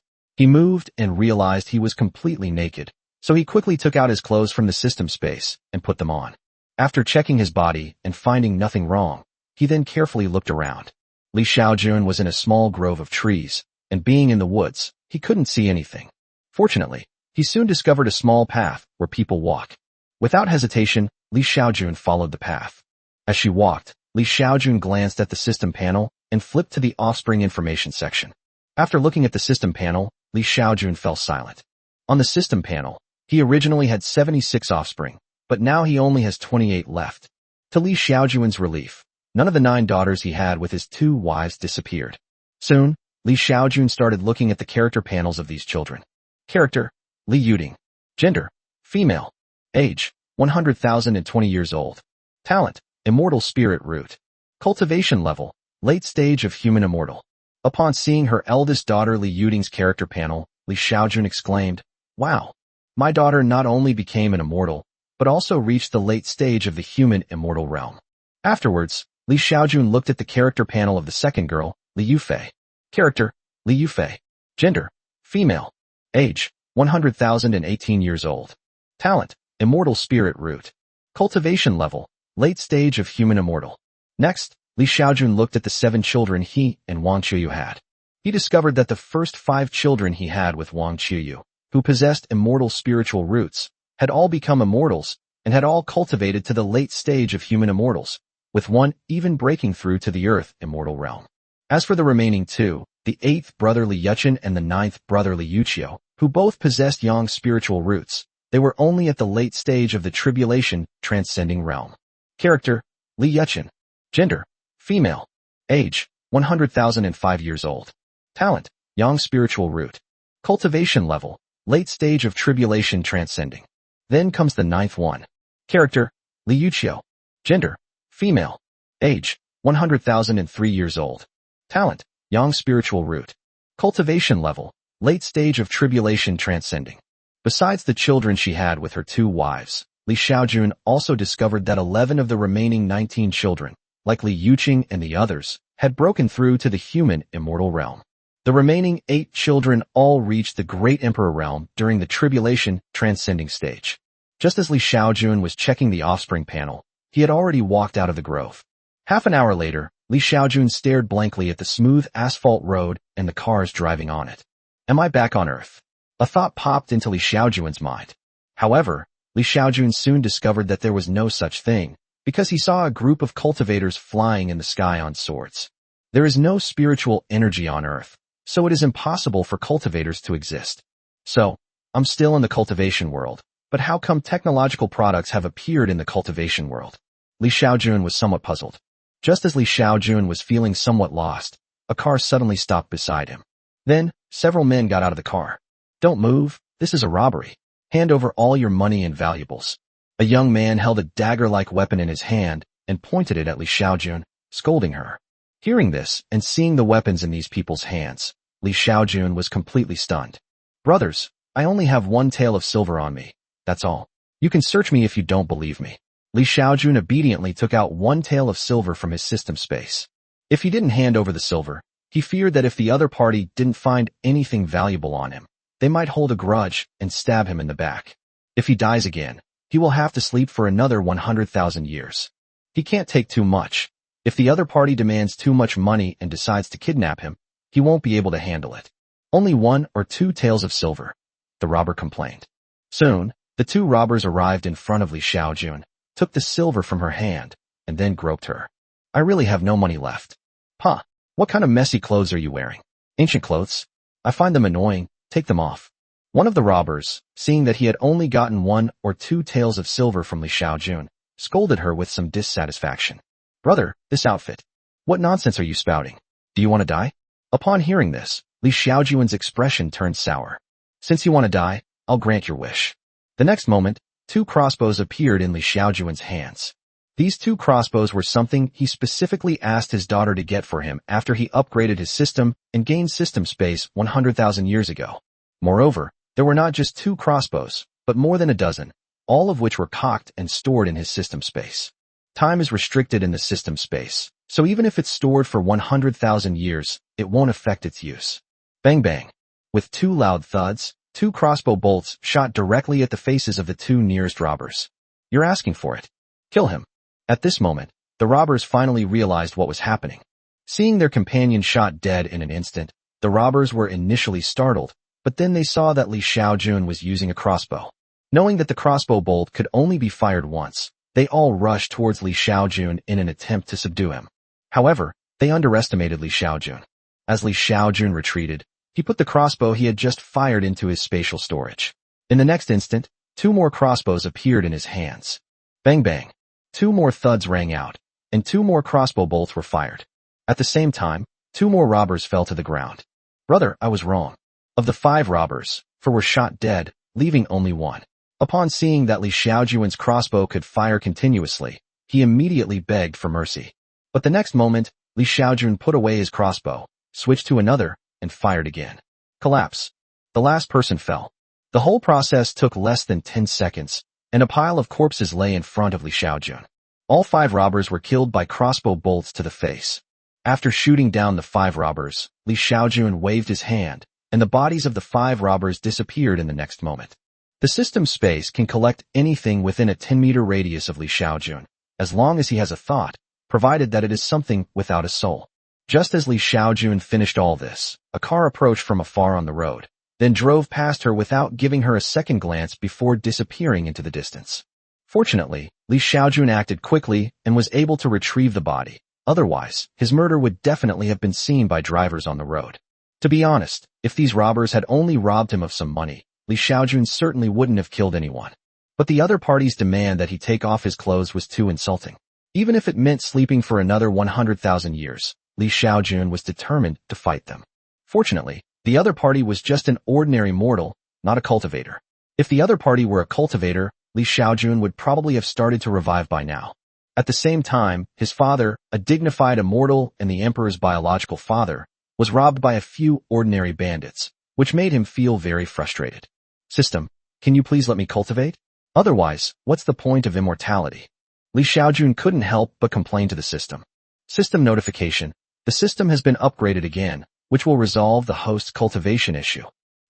A: He moved and realized he was completely naked, so he quickly took out his clothes from the system space and put them on. After checking his body and finding nothing wrong, he then carefully looked around. Li Xiaojun was in a small grove of trees, and being in the woods, he couldn't see anything. Fortunately, he soon discovered a small path where people walk. Without hesitation, Li Xiaojun followed the path. As she walked, Li Xiaojun glanced at the system panel and flipped to the offspring information section. After looking at the system panel, Li Xiaojun fell silent. On the system panel, he originally had 76 offspring, but now he only has 28 left. To Li Xiaojun's relief, none of the 9 daughters he had with his 2 wives disappeared. Soon, Li Xiaojun started looking at the character panels of these children. Character: Li Yuding. Gender: female. Age: 100,020 years old. Talent: immortal spirit root. Cultivation level: late stage of human immortal. Upon seeing her eldest daughter Li Yuding's character panel, Li Xiaojun exclaimed, "Wow! My daughter not only became an immortal, but also reached the late stage of the human immortal realm." Afterwards, Li Xiaojun looked at the character panel of the second girl, Li Yufei. Character: Li Yufei. Gender: female. Age: 100,018 years old. Talent: immortal spirit root. Cultivation level: late stage of human immortal. Next, Li Xiaojun looked at the 7 children he and Wang Qiyu had. He discovered that the first 5 children he had with Wang Qiyu, who possessed immortal spiritual roots, had all become immortals and had all cultivated to the late stage of human immortals, with one even breaking through to the earth immortal realm. As for the remaining 2, the 8th brother Li Yuchen and the 9th brother Li Yuqiu, who both possessed yang spiritual roots, they were only at the late stage of the tribulation transcending realm. Character: Li Yuchen. Gender: female. Age: 100,005 years old. Talent: Yang spiritual root. Cultivation level, late stage of tribulation transcending. Then comes the ninth one. Character, Li Yuqiu. Gender, female. Age, 100,003 years old. Talent, Yang spiritual root. Cultivation level, late stage of tribulation transcending. Besides the children she had with her 2 wives, Li Xiaojun also discovered that 11 of the remaining 19 children, like Li Yuqing and the others, had broken through to the human immortal realm. The remaining 8 children all reached the Great Emperor realm during the tribulation transcending stage. Just as Li Xiaojun was checking the offspring panel, he had already walked out of the grove. Half an hour later, Li Xiaojun stared blankly at the smooth asphalt road and the cars driving on it. Am I back on Earth? A thought popped into Li Xiaojun's mind. However, Li Xiaojun soon discovered that there was no such thing, because he saw a group of cultivators flying in the sky on swords. There is no spiritual energy on Earth, so it is impossible for cultivators to exist. So, I'm still in the cultivation world, but how come technological products have appeared in the cultivation world? Li Xiaojun was somewhat puzzled. Just as Li Xiaojun was feeling somewhat lost, a car suddenly stopped beside him. Then, several men got out of the car. Don't move, this is a robbery. Hand over all your money and valuables. A young man held a dagger-like weapon in his hand and pointed it at Li Xiaojun, scolding her. Hearing this and seeing the weapons in these people's hands, Li Xiaojun was completely stunned. Brothers, I only have 1 tael of silver on me. That's all. You can search me if you don't believe me. Li Xiaojun obediently took out 1 tael of silver from his system space. If he didn't hand over the silver, he feared that if the other party didn't find anything valuable on him, they might hold a grudge and stab him in the back. If he dies again, he will have to sleep for another 100,000 years. He can't take too much. If the other party demands too much money and decides to kidnap him, he won't be able to handle it. Only 1 or 2 taels of silver, the robber complained. Soon, the 2 robbers arrived in front of Li Xiaojun, took the silver from her hand, and then groped her. I really have no money left. Huh, what kind of messy clothes are you wearing? Ancient clothes? I find them annoying, take them off. One of the robbers, seeing that he had only gotten 1 or 2 taels of silver from Li Xiaojun, scolded her with some dissatisfaction. Brother, this outfit. What nonsense are you spouting? Do you want to die? Upon hearing this, Li Xiaojun's expression turned sour. Since you want to die, I'll grant your wish. The next moment, 2 crossbows appeared in Li Xiaojun's hands. These 2 crossbows were something he specifically asked his daughter to get for him after he upgraded his system and gained system space 100,000 years ago. Moreover, there were not just 2 crossbows, but more than a dozen, all of which were cocked and stored in his system space. Time is restricted in the system space, so even if it's stored for 100,000 years, it won't affect its use. Bang bang. With 2 loud thuds, 2 crossbow bolts shot directly at the faces of the 2 nearest robbers. You're asking for it. Kill him. At this moment, the robbers finally realized what was happening. Seeing their companion shot dead in an instant, the robbers were initially startled, but then they saw that Li Xiaojun was using a crossbow. Knowing that the crossbow bolt could only be fired once, they all rushed towards Li Xiaojun in an attempt to subdue him. However, they underestimated Li Xiaojun. As Li Xiaojun retreated, he put the crossbow he had just fired into his spatial storage. In the next instant, 2 more crossbows appeared in his hands. Bang bang. 2 more thuds rang out, and 2 more crossbow bolts were fired. At the same time, 2 more robbers fell to the ground. Brother, I was wrong. Of the 5 robbers, 4 were shot dead, leaving only 1. Upon seeing that Li Xiaojun's crossbow could fire continuously, he immediately begged for mercy. But the next moment, Li Xiaojun put away his crossbow, switched to another, and fired again. Collapse. The last person fell. The whole process took less than 10 seconds, and a pile of corpses lay in front of Li Xiaojun. All 5 robbers were killed by crossbow bolts to the face. After shooting down the 5 robbers, Li Xiaojun waved his hand, and the bodies of the 5 robbers disappeared in the next moment. The system space can collect anything within a 10-meter radius of Li Xiaojun, as long as he has a thought, provided that it is something without a soul. Just as Li Xiaojun finished all this, a car approached from afar on the road, then drove past her without giving her a second glance before disappearing into the distance. Fortunately, Li Xiaojun acted quickly and was able to retrieve the body. Otherwise, his murder would definitely have been seen by drivers on the road. To be honest, if these robbers had only robbed him of some money, Li Xiaojun certainly wouldn't have killed anyone. But the other party's demand that he take off his clothes was too insulting. Even if it meant sleeping for another 100,000 years, Li Xiaojun was determined to fight them. Fortunately, The other party was just an ordinary mortal, not a cultivator. If the other party were a cultivator, Li Xiaojun would probably have started to revive by now. At the same time, his father, a dignified immortal and the emperor's biological father, was robbed by a few ordinary bandits, which made him feel very frustrated. System, can you please let me cultivate? Otherwise, what's the point of immortality? Li Xiaojun couldn't help but complain to the system. System notification. The system has been upgraded again, which will resolve the host's cultivation issue.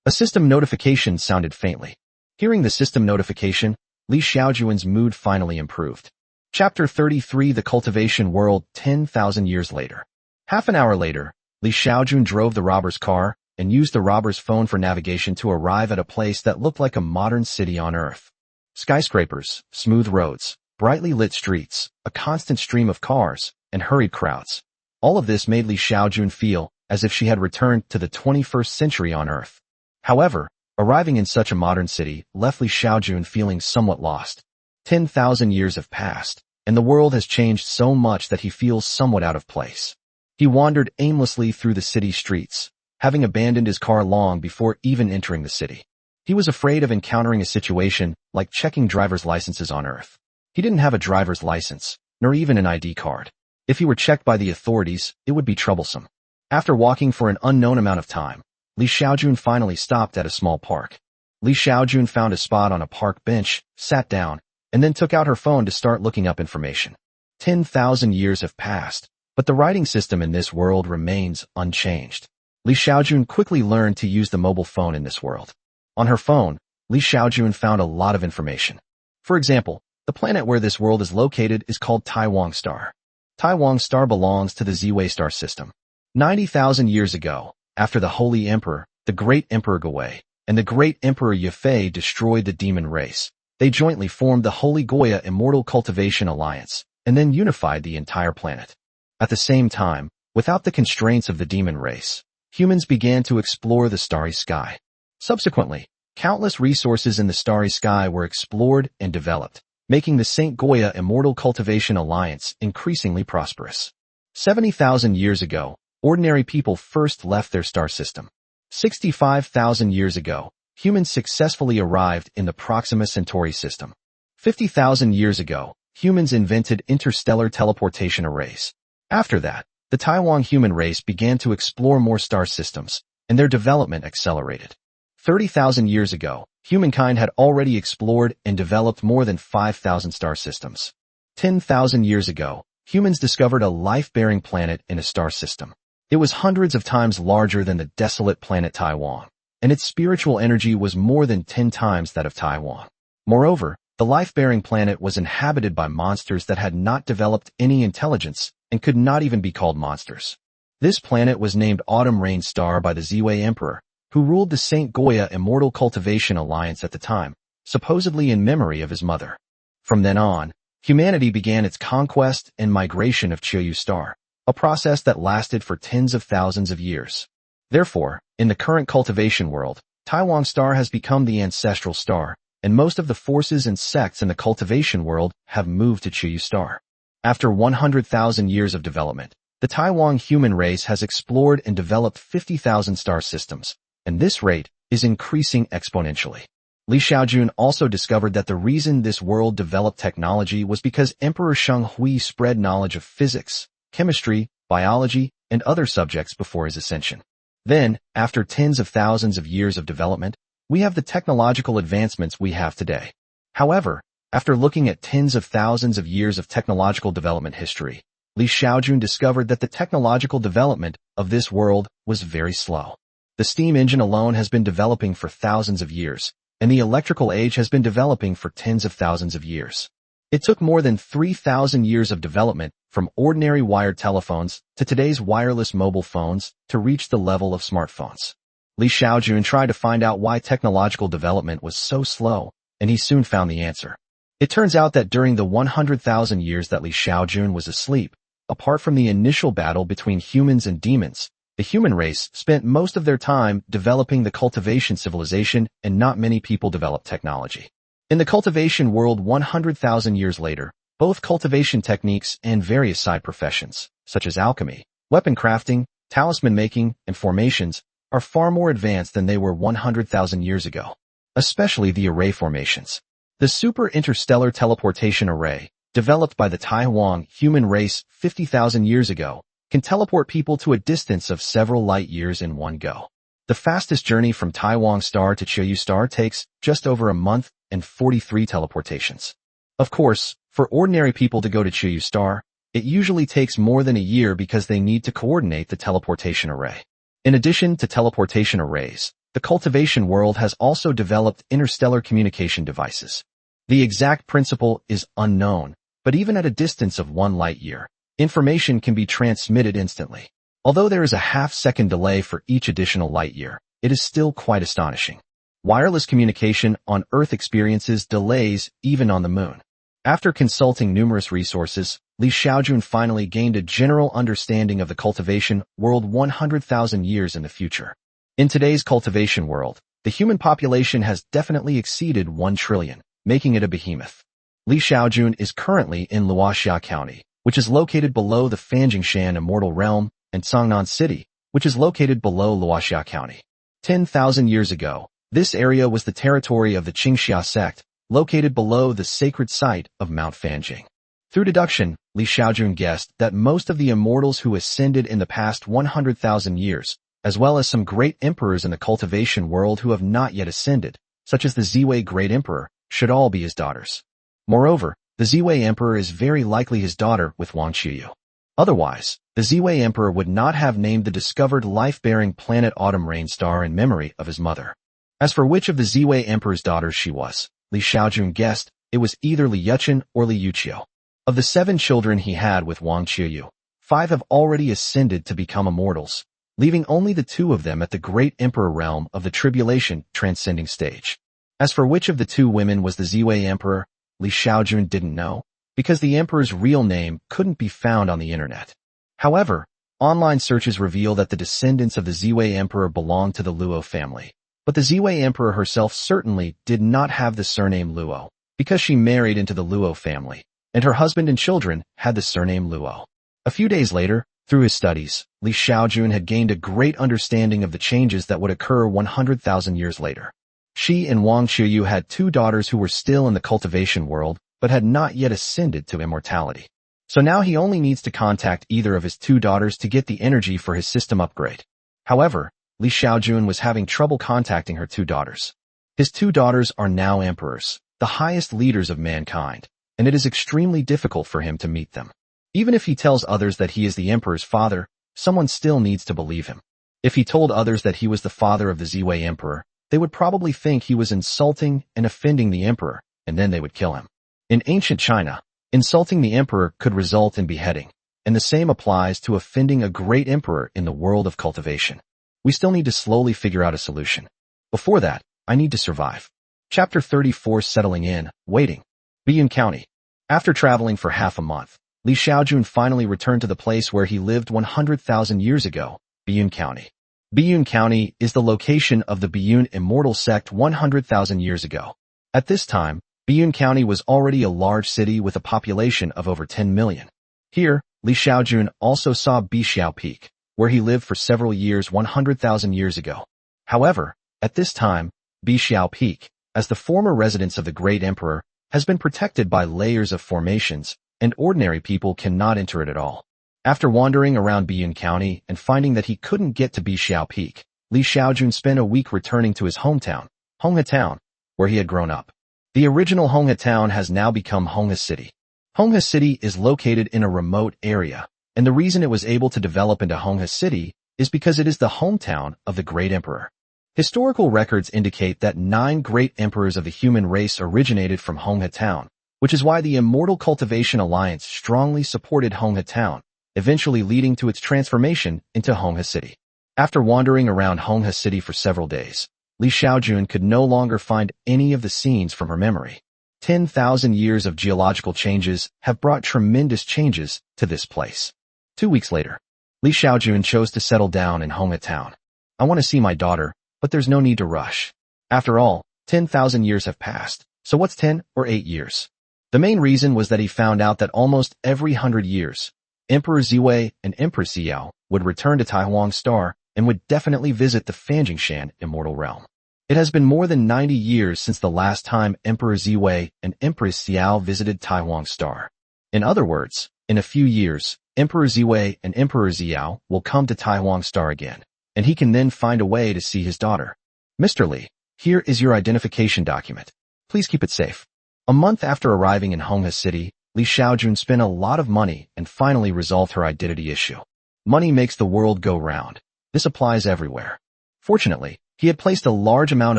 A: A system notification sounded faintly. Hearing the system notification, Li Xiaojun's mood finally improved. Chapter 33 The Cultivation World 10,000 Years Later. Half an hour later, Li Xiaojun drove the robber's car and used the robber's phone for navigation to arrive at a place that looked like a modern city on Earth. Skyscrapers, smooth roads, brightly lit streets, a constant stream of cars, and hurried crowds. All of this made Li Xiaojun feel as if she had returned to the 21st century on Earth. However, arriving in such a modern city left Li Xiaojun feeling somewhat lost. 10,000 years have passed, and the world has changed so much that he feels somewhat out of place. He wandered aimlessly through the city streets, having abandoned his car long before even entering the city. He was afraid of encountering a situation like checking driver's licenses on Earth. He didn't have a driver's license, nor even an ID card. If he were checked by the authorities, it would be troublesome. After walking for an unknown amount of time, Li Xiaojun finally stopped at a small park. Li Xiaojun found a spot on a park bench, sat down, and then took out her phone to start looking up information. 10,000 years have passed, but the writing system in this world remains unchanged. Li Xiaojun quickly learned to use the mobile phone in this world. On her phone, Li Xiaojun found a lot of information. For example, the planet where this world is located is called Taiwan Star. Taiwan Star belongs to the Ziwei star system. 90,000 years ago, after the Holy Emperor, the Great Emperor Gui, and the Great Emperor Yefei destroyed the demon race, they jointly formed the Holy Goya Immortal Cultivation Alliance, and then unified the entire planet. At the same time, without the constraints of the demon race, humans began to explore the starry sky. Subsequently, countless resources in the starry sky were explored and developed, making the St. Goya Immortal Cultivation Alliance increasingly prosperous. 70,000 years ago, ordinary people first left their star system. 65,000 years ago, humans successfully arrived in the Proxima Centauri system. 50,000 years ago, humans invented interstellar teleportation arrays. After that, the Taiwan human race began to explore more star systems, and their development accelerated. 30,000 years ago, humankind had already explored and developed more than 5,000 star systems. 10,000 years ago, humans discovered a life-bearing planet in a star system. It was hundreds of times larger than the desolate planet Taiwan, and its spiritual energy was more than 10 times that of Taiwan. Moreover, the life-bearing planet was inhabited by monsters that had not developed any intelligence and could not even be called monsters. This planet was named Autumn Rain Star by the Ziwei Emperor, who ruled the St. Goya Immortal Cultivation Alliance at the time, supposedly in memory of his mother. From then on, humanity began its conquest and migration of Xiaojun Star, a process that lasted for tens of thousands of years. Therefore, in the current cultivation world, Taiwan Star has become the ancestral star, and most of the forces and sects in the cultivation world have moved to Xiaojun Star. After 100,000 years of development, the Taiwan human race has explored and developed 50,000 star systems, and this rate is increasing exponentially. Li Xiaojun also discovered that the reason this world developed technology was because Emperor Sheng Hui spread knowledge of physics, chemistry, biology, and other subjects before his ascension. Then, after tens of thousands of years of development, we have the technological advancements we have today. However, after looking at tens of thousands of years of technological development history, Li Xiaojun discovered that the technological development of this world was very slow. The steam engine alone has been developing for thousands of years, and the electrical age has been developing for tens of thousands of years. It took more than 3,000 years of development from ordinary wired telephones to today's wireless mobile phones to reach the level of smartphones. Li Xiaojun tried to find out why technological development was so slow, and he soon found the answer. It turns out that during the 100,000 years that Li Xiaojun was asleep, apart from the initial battle between humans and demons, the human race spent most of their time developing the cultivation civilization, and not many people developed technology. In the cultivation world 100,000 years later, both cultivation techniques and various side professions, such as alchemy, weapon crafting, talisman making, and formations, are far more advanced than they were 100,000 years ago, especially the array formations. The super interstellar teleportation array, developed by the Taiwan human race 50,000 years ago, can teleport people to a distance of several light years in one go. The fastest journey from Taiwan star to Xiaojun star takes just over a month and 43 teleportations. Of course, for ordinary people to go to Xiaojun star, it usually takes more than a year because they need to coordinate the teleportation array. In addition to teleportation arrays, the cultivation world has also developed interstellar communication devices. The exact principle is unknown, but even at a distance of 1 light year, information can be transmitted instantly. Although there is a half-second delay for each additional light year, it is still quite astonishing. Wireless communication on Earth experiences delays even on the Moon. After consulting numerous resources, Xiaojun finally gained a general understanding of the cultivation world 100,000 years in the future. In today's cultivation world, the human population has definitely exceeded 1 trillion, making it a behemoth. Xiaojun is currently in Luoxia County, which is located below the Fanjingshan Immortal Realm, and Songnan City, which is located below Luoxia County. 10,000 years ago, this area was the territory of the Qingxia sect, located below the sacred site of Mount Fanjing. Through deduction, Xiaojun guessed that most of the immortals who ascended in the past 100,000 years, as well as some great emperors in the cultivation world who have not yet ascended, such as the Ziwei Great Emperor, should all be his daughters. Moreover, the Ziwei Emperor is very likely his daughter with Wang Qiyu. Otherwise, the Ziwei Emperor would not have named the discovered life-bearing planet Autumn Rain Star in memory of his mother. As for which of the Ziwei Emperor's daughters she was, Xiaojun guessed it was either Li Yuqian or Li Yuqiu. Of the 7 children he had with Wang Qiyu, 5 have already ascended to become immortals, leaving only the 2 of them at the Great Emperor realm of the Tribulation transcending stage. As for which of the 2 women was the Ziwei Emperor, Xiaojun didn't know, because the emperor's real name couldn't be found on the internet. However, online searches reveal that the descendants of the Ziwei Emperor belong to the Luo family. But the Ziwei Emperor herself certainly did not have the surname Luo, because she married into the Luo family, and her husband and children had the surname Luo. A few days later, through his studies, Xiaojun had gained a great understanding of the changes that would occur 100,000 years later. She and Wang Qiyu had 2 daughters who were still in the cultivation world, but had not yet ascended to immortality. So now he only needs to contact either of his 2 daughters to get the energy for his system upgrade. However, Xiaojun was having trouble contacting her 2 daughters. His 2 daughters are now emperors, the highest leaders of mankind, and it is extremely difficult for him to meet them. Even if he tells others that he is the emperor's father, someone still needs to believe him. If he told others that he was the father of the Ziwei Emperor, they would probably think he was insulting and offending the emperor, and then they would kill him. In ancient China, insulting the emperor could result in beheading, and the same applies to offending a great emperor in the world of cultivation. We still need to slowly figure out a solution. Before that, I need to survive. Chapter 34 Settling in, Waiting. Biyun County. After traveling for half a month, Xiaojun finally returned to the place where he lived 100,000 years ago, Biyun County. Biyun County is the location of the Biyun immortal sect 100,000 years ago. At this time, Biyun County was already a large city with a population of over 10 million. Here, Xiaojun also saw Bixiao Peak, where he lived for several years 100,000 years ago. However, at this time, Bixiao Peak, as the former residence of the Great Emperor, has been protected by layers of formations, and ordinary people cannot enter it at all. After wandering around Biyun County and finding that he couldn't get to Bixiao Peak, Xiaojun spent a week returning to his hometown, Honghe Town, where he had grown up. The original Honghe Town has now become Honghe City. Honghe City is located in a remote area, and the reason it was able to develop into Honghe City is because it is the hometown of the Great Emperor. Historical records indicate that 9 great emperors of the human race originated from Honghe Town, which is why the Immortal Cultivation Alliance strongly supported Honghe Town, eventually leading to its transformation into Honghe City. After wandering around Honghe City for several days, Xiaojun could no longer find any of the scenes from her memory. 10,000 years of geological changes have brought tremendous changes to this place. 2 weeks later, Xiaojun chose to settle down in Honghe Town. I want to see my daughter, but there's no need to rush. After all, 10,000 years have passed, so what's 10 or 8 years? The main reason was that he found out that almost every 100 years, Emperor Ziwei and Empress Xiao would return to Taiwan Star and would definitely visit the Fanjingshan immortal realm. It has been more than 90 years since the last time Emperor Ziwei and Empress Xiao visited Taiwan Star. In other words, in a few years, Emperor Ziwei and Emperor Xiao will come to Taiwan Star again, and he can then find a way to see his daughter. Mr. Li, here is your identification document. Please keep it safe. A month after arriving in Honghe City, Li Xiaojun spent a lot of money and finally resolved her identity issue. Money makes the world go round. This applies everywhere. Fortunately, he had placed a large amount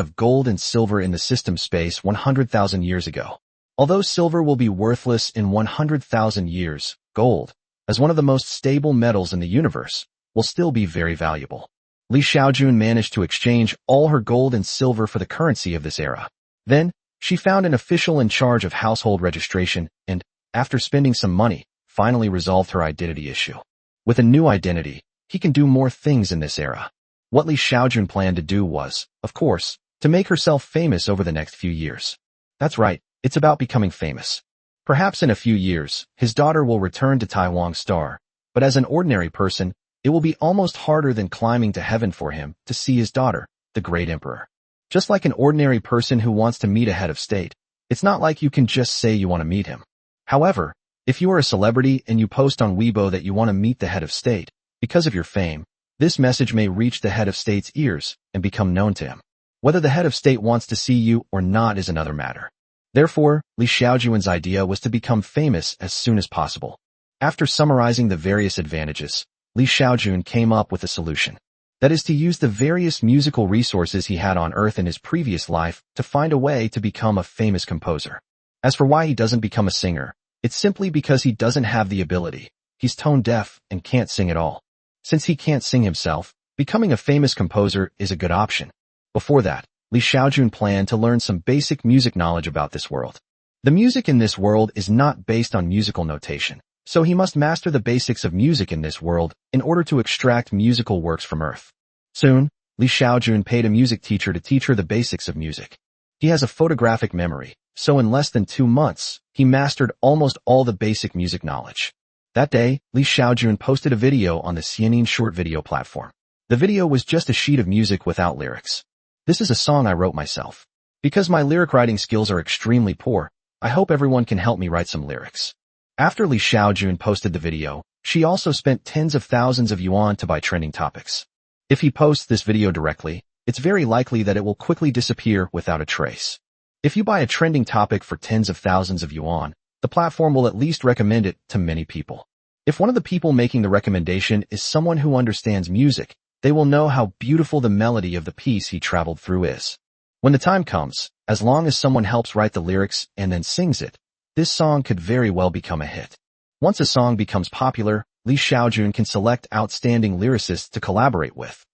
A: of gold and silver in the system space 100,000 years ago. Although silver will be worthless in 100,000 years, gold, as one of the most stable metals in the universe, will still be very valuable. Li Xiaojun managed to exchange all her gold and silver for the currency of this era. Then, she found an official in charge of household registration and, after spending some money, finally resolved her identity issue. With a new identity, he can do more things in this era. What Li Xiaojun planned to do was, of course, to make herself famous over the next few years. That's right, it's about becoming famous. Perhaps in a few years, his daughter will return to Taiwan Star, but as an ordinary person, it will be almost harder than climbing to heaven for him to see his daughter, the great emperor. Just like an ordinary person who wants to meet a head of state, it's not like you can just say you want to meet him. However, if you are a celebrity and you post on Weibo that you want to meet the head of state, because of your fame, this message may reach the head of state's ears and become known to him. Whether the head of state wants to see you or not is another matter. Therefore, Li Xiaojun's idea was to become famous as soon as possible. After summarizing the various advantages, Li Xiaojun came up with a solution. That is to use the various musical resources he had on Earth in his previous life to find a way to become a famous composer. As for why he doesn't become a singer, it's simply because he doesn't have the ability. He's tone deaf and can't sing at all. Since he can't sing himself, becoming a famous composer is a good option. Before that, Li Xiaojun planned to learn some basic music knowledge about this world. The music in this world is not based on musical notation, so he must master the basics of music in this world in order to extract musical works from Earth. Soon, Li Xiaojun paid a music teacher to teach her the basics of music. He has a photographic memory, so in less than 2 months, he mastered almost all the basic music knowledge. That day, Li Xiaojun posted a video on the Xianin short video platform. The video was just a sheet of music without lyrics. This is a song I wrote myself. Because my lyric writing skills are extremely poor, I hope everyone can help me write some lyrics. After Li Xiaojun posted the video, she also spent tens of thousands of yuan to buy trending topics. If he posts this video directly, it's very likely that it will quickly disappear without a trace. If you buy a trending topic for tens of thousands of yuan, the platform will at least recommend it to many people. If one of the people making the recommendation is someone who understands music, they will know how beautiful the melody of the piece he traveled through is. When the time comes, as long as someone helps write the lyrics and then sings it, this song could very well become a hit. Once a song becomes popular, Li Xiaojun can select outstanding lyricists to collaborate with.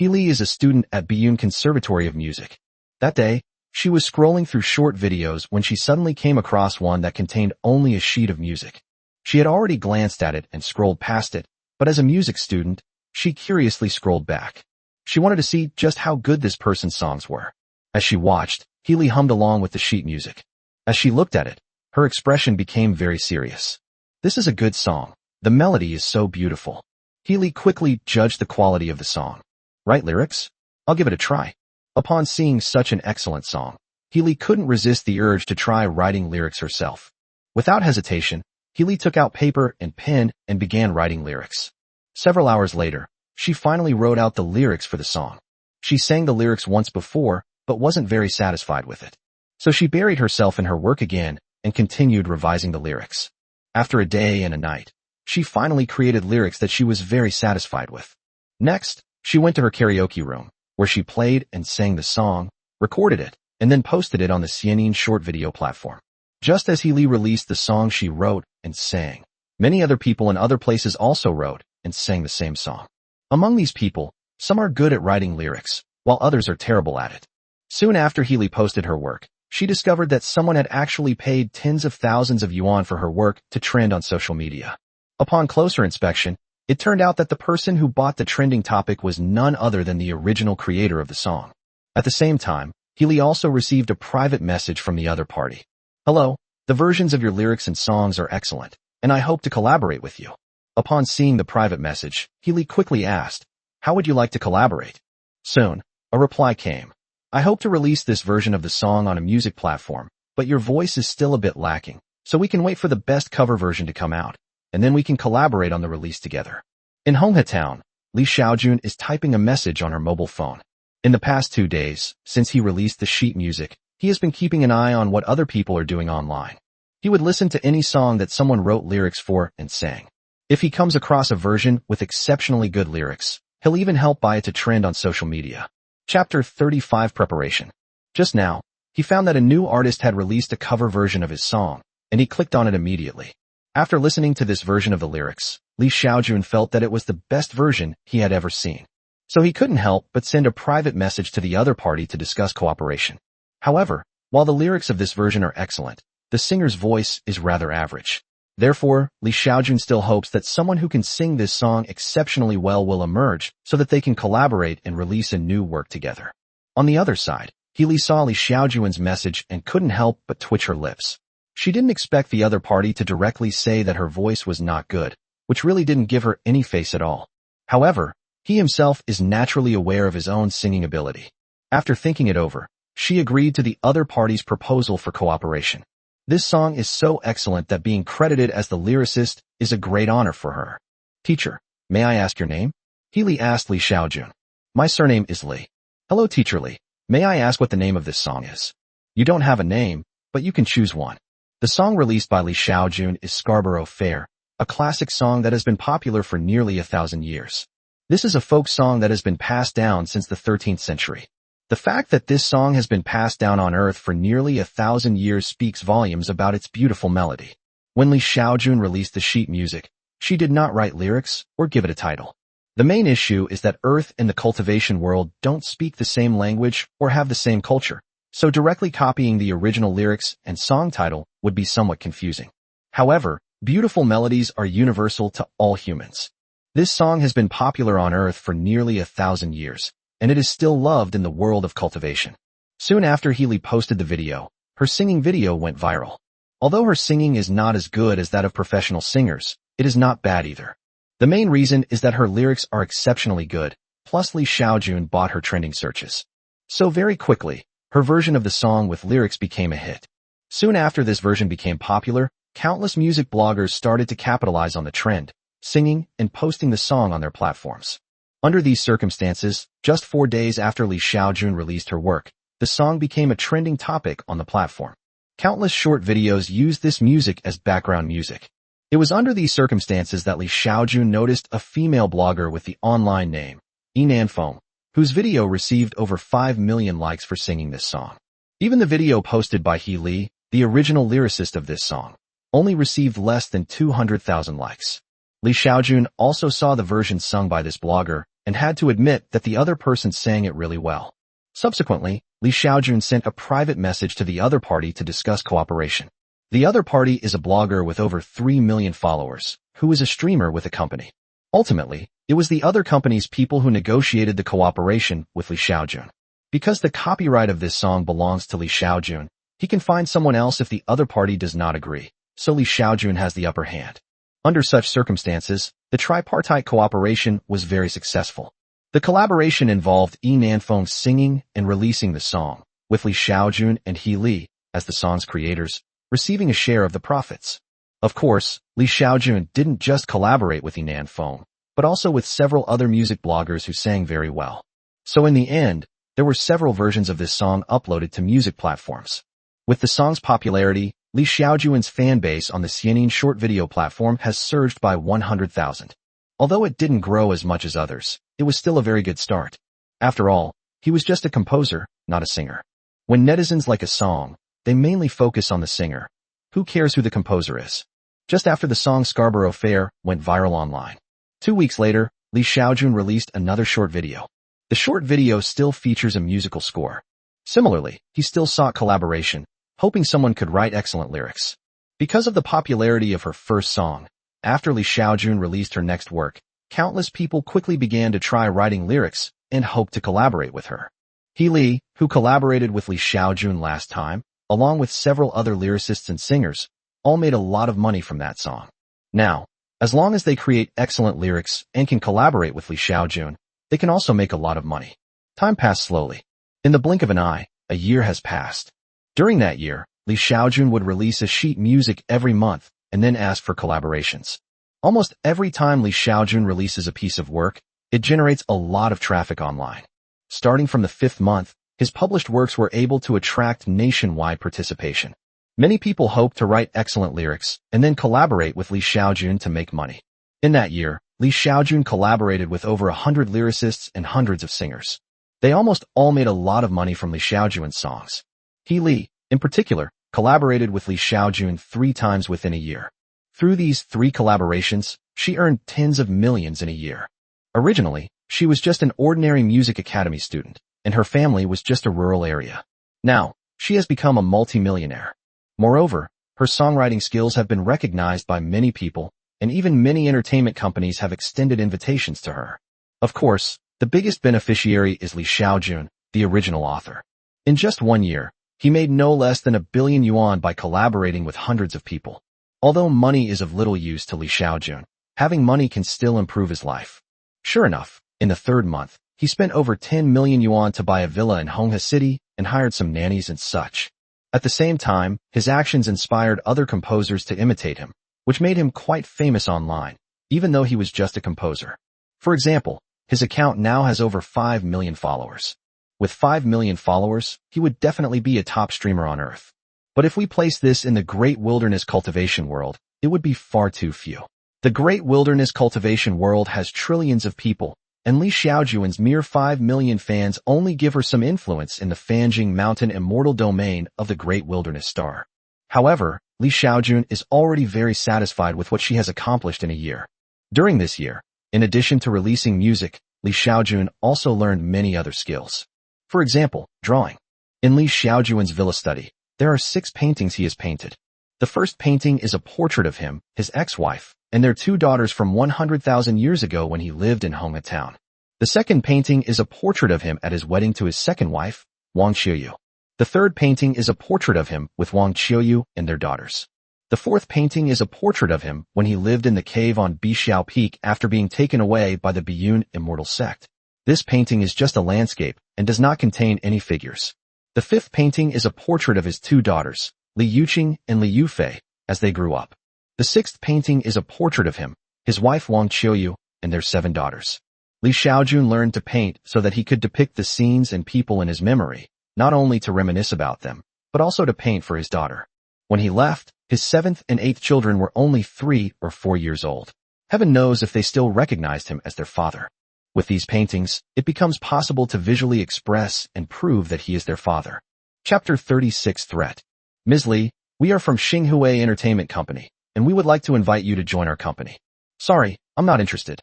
A: Li is a student at Biyun Conservatory of Music. That day, she was scrolling through short videos when she suddenly came across one that contained only a sheet of music. She had already glanced at it and scrolled past it, but as a music student, she curiously scrolled back. She wanted to see just how good this person's songs were. As she watched, Li hummed along with the sheet music. As she looked at it, her expression became very serious. This is a good song. The melody is so beautiful. Li quickly judged the quality of the song. Write lyrics? I'll give it a try. Upon seeing such an excellent song, Li couldn't resist the urge to try writing lyrics herself. Without hesitation, Li took out paper and pen and began writing lyrics. Several hours later, she finally wrote out the lyrics for the song. She sang the lyrics once before, but wasn't very satisfied with it. So she buried herself in her work again and continued revising the lyrics. After a day and a night, she finally created lyrics that she was very satisfied with. Next, she went to her karaoke room, where she played and sang the song, recorded it, and then posted it on the Xianin short video platform. Just as Li released the song she wrote and sang, many other people in other places also wrote and sang the same song. Among these people, some are good at writing lyrics, while others are terrible at it. Soon after Li posted her work, she discovered that someone had actually paid tens of thousands of yuan for her work to trend on social media. Upon closer inspection, it turned out that the person who bought the trending topic was none other than the original creator of the song. At the same time, Li also received a private message from the other party. Hello, the versions of your lyrics and songs are excellent, and I hope to collaborate with you. Upon seeing the private message, Li quickly asked, How would you like to collaborate? Soon, a reply came. I hope to release this version of the song on a music platform, but your voice is still a bit lacking, so we can wait for the best cover version to come out, and then we can collaborate on the release together. In Honghe Town, Xiaojun is typing a message on her mobile phone. In the past 2 days, since he released the sheet music, he has been keeping an eye on what other people are doing online. He would listen to any song that someone wrote lyrics for and sang. If he comes across a version with exceptionally good lyrics, he'll even help buy it to trend on social media. Chapter 35 Preparation. Just now, he found that a new artist had released a cover version of his song, and he clicked on it immediately. After listening to this version of the lyrics, Xiaojun felt that it was the best version he had ever seen. So he couldn't help but send a private message to the other party to discuss cooperation. However, while the lyrics of this version are excellent, the singer's voice is rather average. Therefore, Xiaojun still hopes that someone who can sing this song exceptionally well will emerge so that they can collaborate and release a new work together. On the other side, Healy saw Xiaojun's message and couldn't help but twitch her lips. She didn't expect the other party to directly say that her voice was not good, which really didn't give her any face at all. However, he himself is naturally aware of his own singing ability. After thinking it over, she agreed to the other party's proposal for cooperation. This song is so excellent that being credited as the lyricist is a great honor for her. Teacher, may I ask your name? Healy asked Xiaojun. My surname is Li. Hello, Teacher Li. May I ask what the name of this song is? You don't have a name, but you can choose one. The song released by Xiaojun is Scarborough Fair, a classic song that has been popular for nearly 1,000 years. This is a folk song that has been passed down since the 13th century. The fact that this song has been passed down on Earth for nearly 1,000 years speaks volumes about its beautiful melody. When Xiaojun released the sheet music, she did not write lyrics or give it a title. The main issue is that Earth and the cultivation world don't speak the same language or have the same culture, so directly copying the original lyrics and song title would be somewhat confusing. However, beautiful melodies are universal to all humans. This song has been popular on Earth for nearly 1,000 years, and it is still loved in the world of cultivation. Soon after Healy posted the video, her singing video went viral. Although her singing is not as good as that of professional singers, it is not bad either. The main reason is that her lyrics are exceptionally good, plus Xiaojun bought her trending searches. So very quickly, her version of the song with lyrics became a hit. Soon after this version became popular, countless music bloggers started to capitalize on the trend, singing and posting the song on their platforms. Under these circumstances, just 4 days after Xiaojun released her work, the song became a trending topic on the platform. Countless short videos used this music as background music. It was under these circumstances that Xiaojun noticed a female blogger with the online name, Enhancement, whose video received over 5 million likes for singing this song. Even the video posted by Healy, the original lyricist of this song, only received less than 200,000 likes. Xiaojun also saw the version sung by this blogger and had to admit that the other person sang it really well. Subsequently, Xiaojun sent a private message to the other party to discuss cooperation. The other party is a blogger with over 3 million followers, who is a streamer with a company. Ultimately, it was the other company's people who negotiated the cooperation with Xiaojun. Because the copyright of this song belongs to Xiaojun, he can find someone else if the other party does not agree, so Xiaojun has the upper hand. Under such circumstances, the tripartite cooperation was very successful. The collaboration involved Enhancement singing and releasing the song, with Xiaojun and Healy, as the song's creators, receiving a share of the profits. Of course, Xiaojun didn't just collaborate with Enhancement, but also with several other music bloggers who sang very well. So in the end, there were several versions of this song uploaded to music platforms. With the song's popularity, Xiaojun's fan base on the Xiaonin short video platform has surged by 100,000. Although it didn't grow as much as others, it was still a very good start. After all, he was just a composer, not a singer. When netizens like a song, they mainly focus on the singer. Who cares who the composer is? Just after the song Scarborough Fair went viral online. 2 weeks later, Xiaojun released another short video. The short video still features a musical score. Similarly, he still sought collaboration, hoping someone could write excellent lyrics. Because of the popularity of her first song, after Xiaojun released her next work, countless people quickly began to try writing lyrics and hoped to collaborate with her. Healy, who collaborated with Xiaojun last time, along with several other lyricists and singers, all made a lot of money from that song. Now, as long as they create excellent lyrics and can collaborate with Xiaojun, they can also make a lot of money. Time passed slowly. In the blink of an eye, a year has passed. During that year, Xiaojun would release a sheet music every month and then ask for collaborations. Almost every time Xiaojun releases a piece of work, it generates a lot of traffic online. Starting from the 5th month, his published works were able to attract nationwide participation. Many people hoped to write excellent lyrics and then collaborate with Xiaojun to make money. In that year, Xiaojun collaborated with over 100 lyricists and hundreds of singers. They almost all made a lot of money from Xiaojun's songs. Li, in particular, collaborated with Xiaojun 3 times within a year. Through these 3 collaborations, she earned tens of millions in a year. Originally, she was just an ordinary music academy student, and her family was just a rural area. Now, she has become a multimillionaire. Moreover, her songwriting skills have been recognized by many people, and even many entertainment companies have extended invitations to her. Of course, the biggest beneficiary is Xiaojun, the original author. In just 1 year, he made no less than $1 billion by collaborating with hundreds of people. Although money is of little use to Xiaojun, having money can still improve his life. Sure enough, in the 3rd month, he spent over 10 million yuan to buy a villa in Honghe City and hired some nannies and such. At the same time, his actions inspired other composers to imitate him, which made him quite famous online, even though he was just a composer. For example, his account now has over 5 million followers. With 5 million followers, he would definitely be a top streamer on Earth. But if we place this in the Great Wilderness cultivation world, it would be far too few. The Great Wilderness cultivation world has trillions of people, and Xiaojun's mere 5 million fans only give her some influence in the Fanjing Mountain immortal domain of the Great Wilderness star. However, Xiaojun is already very satisfied with what she has accomplished in a year. During this year, in addition to releasing music, Xiaojun also learned many other skills. For example, drawing. In Xiaojun's villa study, there are 6 paintings he has painted. The first painting is a portrait of him, his ex-wife, and their 2 daughters from 100,000 years ago when he lived in Honghe Town. The second painting is a portrait of him at his wedding to his second wife, Wang Qiuyu. The third painting is a portrait of him with Wang Qiuyu and their daughters. The fourth painting is a portrait of him when he lived in the cave on Bixiao Peak after being taken away by the Biyun immortal sect. This painting is just a landscape and does not contain any figures. The fifth painting is a portrait of his 2 daughters, Li Yuqing and Li Yufei, as they grew up. The sixth painting is a portrait of him, his wife Wang Qiuyu, and their 7 daughters. Xiaojun learned to paint so that he could depict the scenes and people in his memory, not only to reminisce about them, but also to paint for his daughter. When he left, his 7th and 8th children were only 3 or 4 years old. Heaven knows if they still recognized him as their father. With these paintings, it becomes possible to visually express and prove that he is their father. Chapter 36 Threat. Ms. Li, we are from Xinghua Entertainment Company, and we would like to invite you to join our company. Sorry, I'm not interested.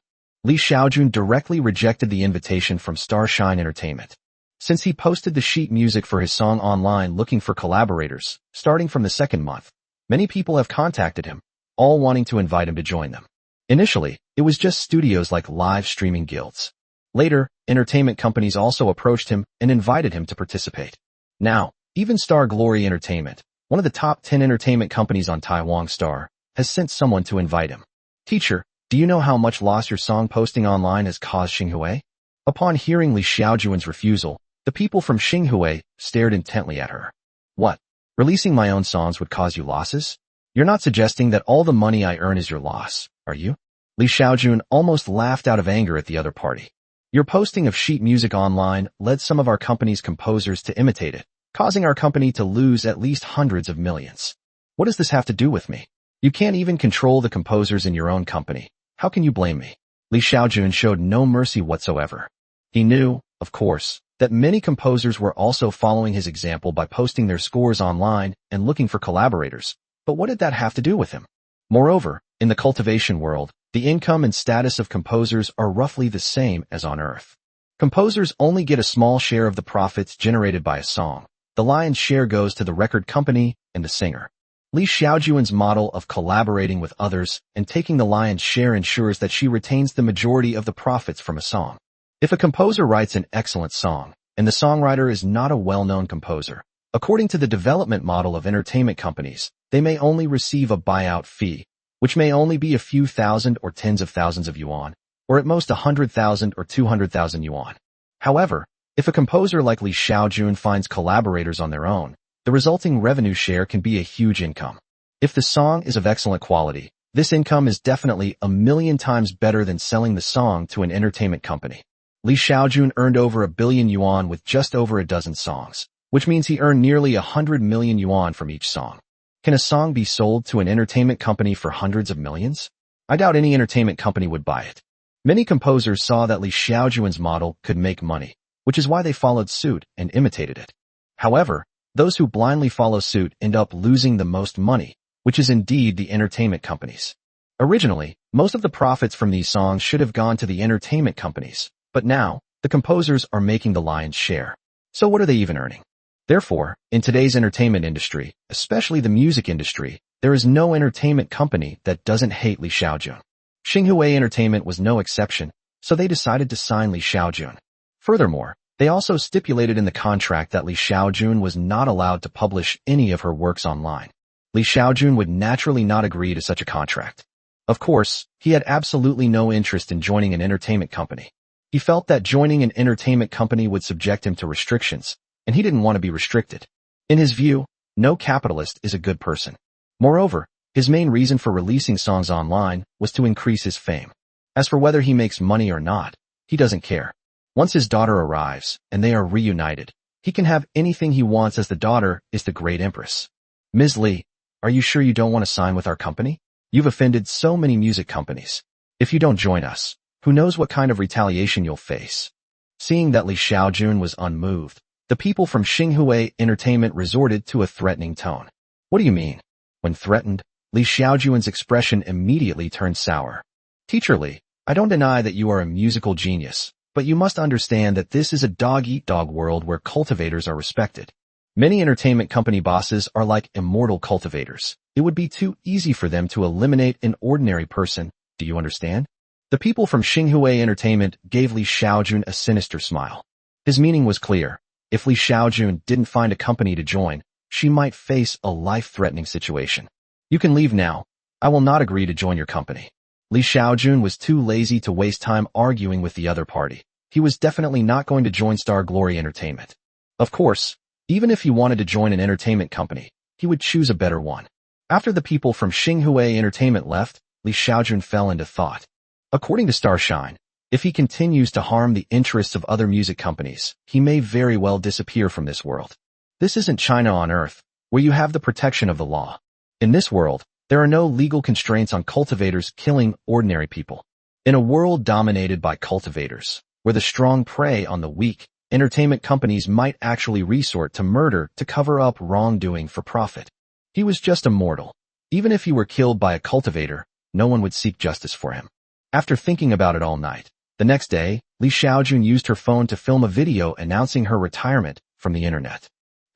A: Xiaojun directly rejected the invitation from Starshine Entertainment. Since he posted the sheet music for his song online looking for collaborators, starting from the 2nd month, many people have contacted him, all wanting to invite him to join them. Initially, it was just studios like live streaming guilds. Later, entertainment companies also approached him and invited him to participate. Now, even Star Glory Entertainment, one of the top 10 entertainment companies on Taiwan Star, has sent someone to invite him. Teacher, do you know how much loss your song posting online has caused Xinghua? Upon hearing Xiaojun's refusal, the people from Xinghua stared intently at her. What? Releasing my own songs would cause you losses? You're not suggesting that all the money I earn is your loss, are you? Xiaojun almost laughed out of anger at the other party. Your posting of sheet music online led some of our company's composers to imitate it, causing our company to lose at least hundreds of millions. What does this have to do with me? You can't even control the composers in your own company. How can you blame me? Xiaojun showed no mercy whatsoever. He knew, of course, that many composers were also following his example by posting their scores online and looking for collaborators. But what did that have to do with him? Moreover, in the cultivation world, the income and status of composers are roughly the same as on Earth. Composers only get a small share of the profits generated by a song. The lion's share goes to the record company and the singer. Xiaojun's model of collaborating with others and taking the lion's share ensures that she retains the majority of the profits from a song. If a composer writes an excellent song, and the songwriter is not a well-known composer, according to the development model of entertainment companies, they may only receive a buyout fee, which may only be a few thousand or tens of thousands of yuan, or at most 100,000 or 200,000 yuan. However, if a composer like Li Xiaojun finds collaborators on their own, the resulting revenue share can be a huge income. If the song is of excellent quality, this income is definitely 1,000,000 times better than selling the song to an entertainment company. Li Xiaojun earned over 1 billion yuan with just over a dozen songs, which means he earned nearly 100 million yuan from each song. Can a song be sold to an entertainment company for hundreds of millions? I doubt any entertainment company would buy it. Many composers saw that Li Xiaojun's model could make money, which is why they followed suit and imitated it. However, those who blindly follow suit end up losing the most money, which is indeed the entertainment companies. Originally, most of the profits from these songs should have gone to the entertainment companies, but now, the composers are making the lion's share. So what are they even earning? Therefore, in today's entertainment industry, especially the music industry, there is no entertainment company that doesn't hate Li Xiaojun. Xinhua Entertainment was no exception, so they decided to sign Li Xiaojun. Furthermore, they also stipulated in the contract that Li Xiaojun was not allowed to publish any of her works online. Li Xiaojun would naturally not agree to such a contract. Of course, he had absolutely no interest in joining an entertainment company. He felt that joining an entertainment company would subject him to restrictions, and he didn't want to be restricted. In his view, no capitalist is a good person. Moreover, his main reason for releasing songs online was to increase his fame. As for whether he makes money or not, he doesn't care. Once his daughter arrives, and they are reunited, he can have anything he wants as the daughter is the great empress. Ms. Li, are you sure you don't want to sign with our company? You've offended so many music companies. If you don't join us, who knows what kind of retaliation you'll face? Seeing that Li Xiaojun was unmoved, the people from Xinhua Entertainment resorted to a threatening tone. What do you mean? When threatened, Li Xiaojun's expression immediately turned sour. Teacher Li, I don't deny that you are a musical genius, but you must understand that this is a dog-eat-dog world where cultivators are respected. Many entertainment company bosses are like immortal cultivators. It would be too easy for them to eliminate an ordinary person. Do you understand? The people from Xinhua Entertainment gave Li Xiaojun a sinister smile. His meaning was clear. If Li Xiaojun didn't find a company to join, she might face a life-threatening situation. You can leave now. I will not agree to join your company. Li Xiaojun was too lazy to waste time arguing with the other party. He was definitely not going to join Star Glory Entertainment. Of course, even if he wanted to join an entertainment company, he would choose a better one. After the people from Xinhua Entertainment left, Li Xiaojun fell into thought. According to Starshine, if he continues to harm the interests of other music companies, he may very well disappear from this world. This isn't China on Earth, where you have the protection of the law. In this world, there are no legal constraints on cultivators killing ordinary people. In a world dominated by cultivators, where the strong prey on the weak, entertainment companies might actually resort to murder to cover up wrongdoing for profit. He was just a mortal. Even if he were killed by a cultivator, no one would seek justice for him. After thinking about it all night, the next day, Li Xiaojun used her phone to film a video announcing her retirement from the internet.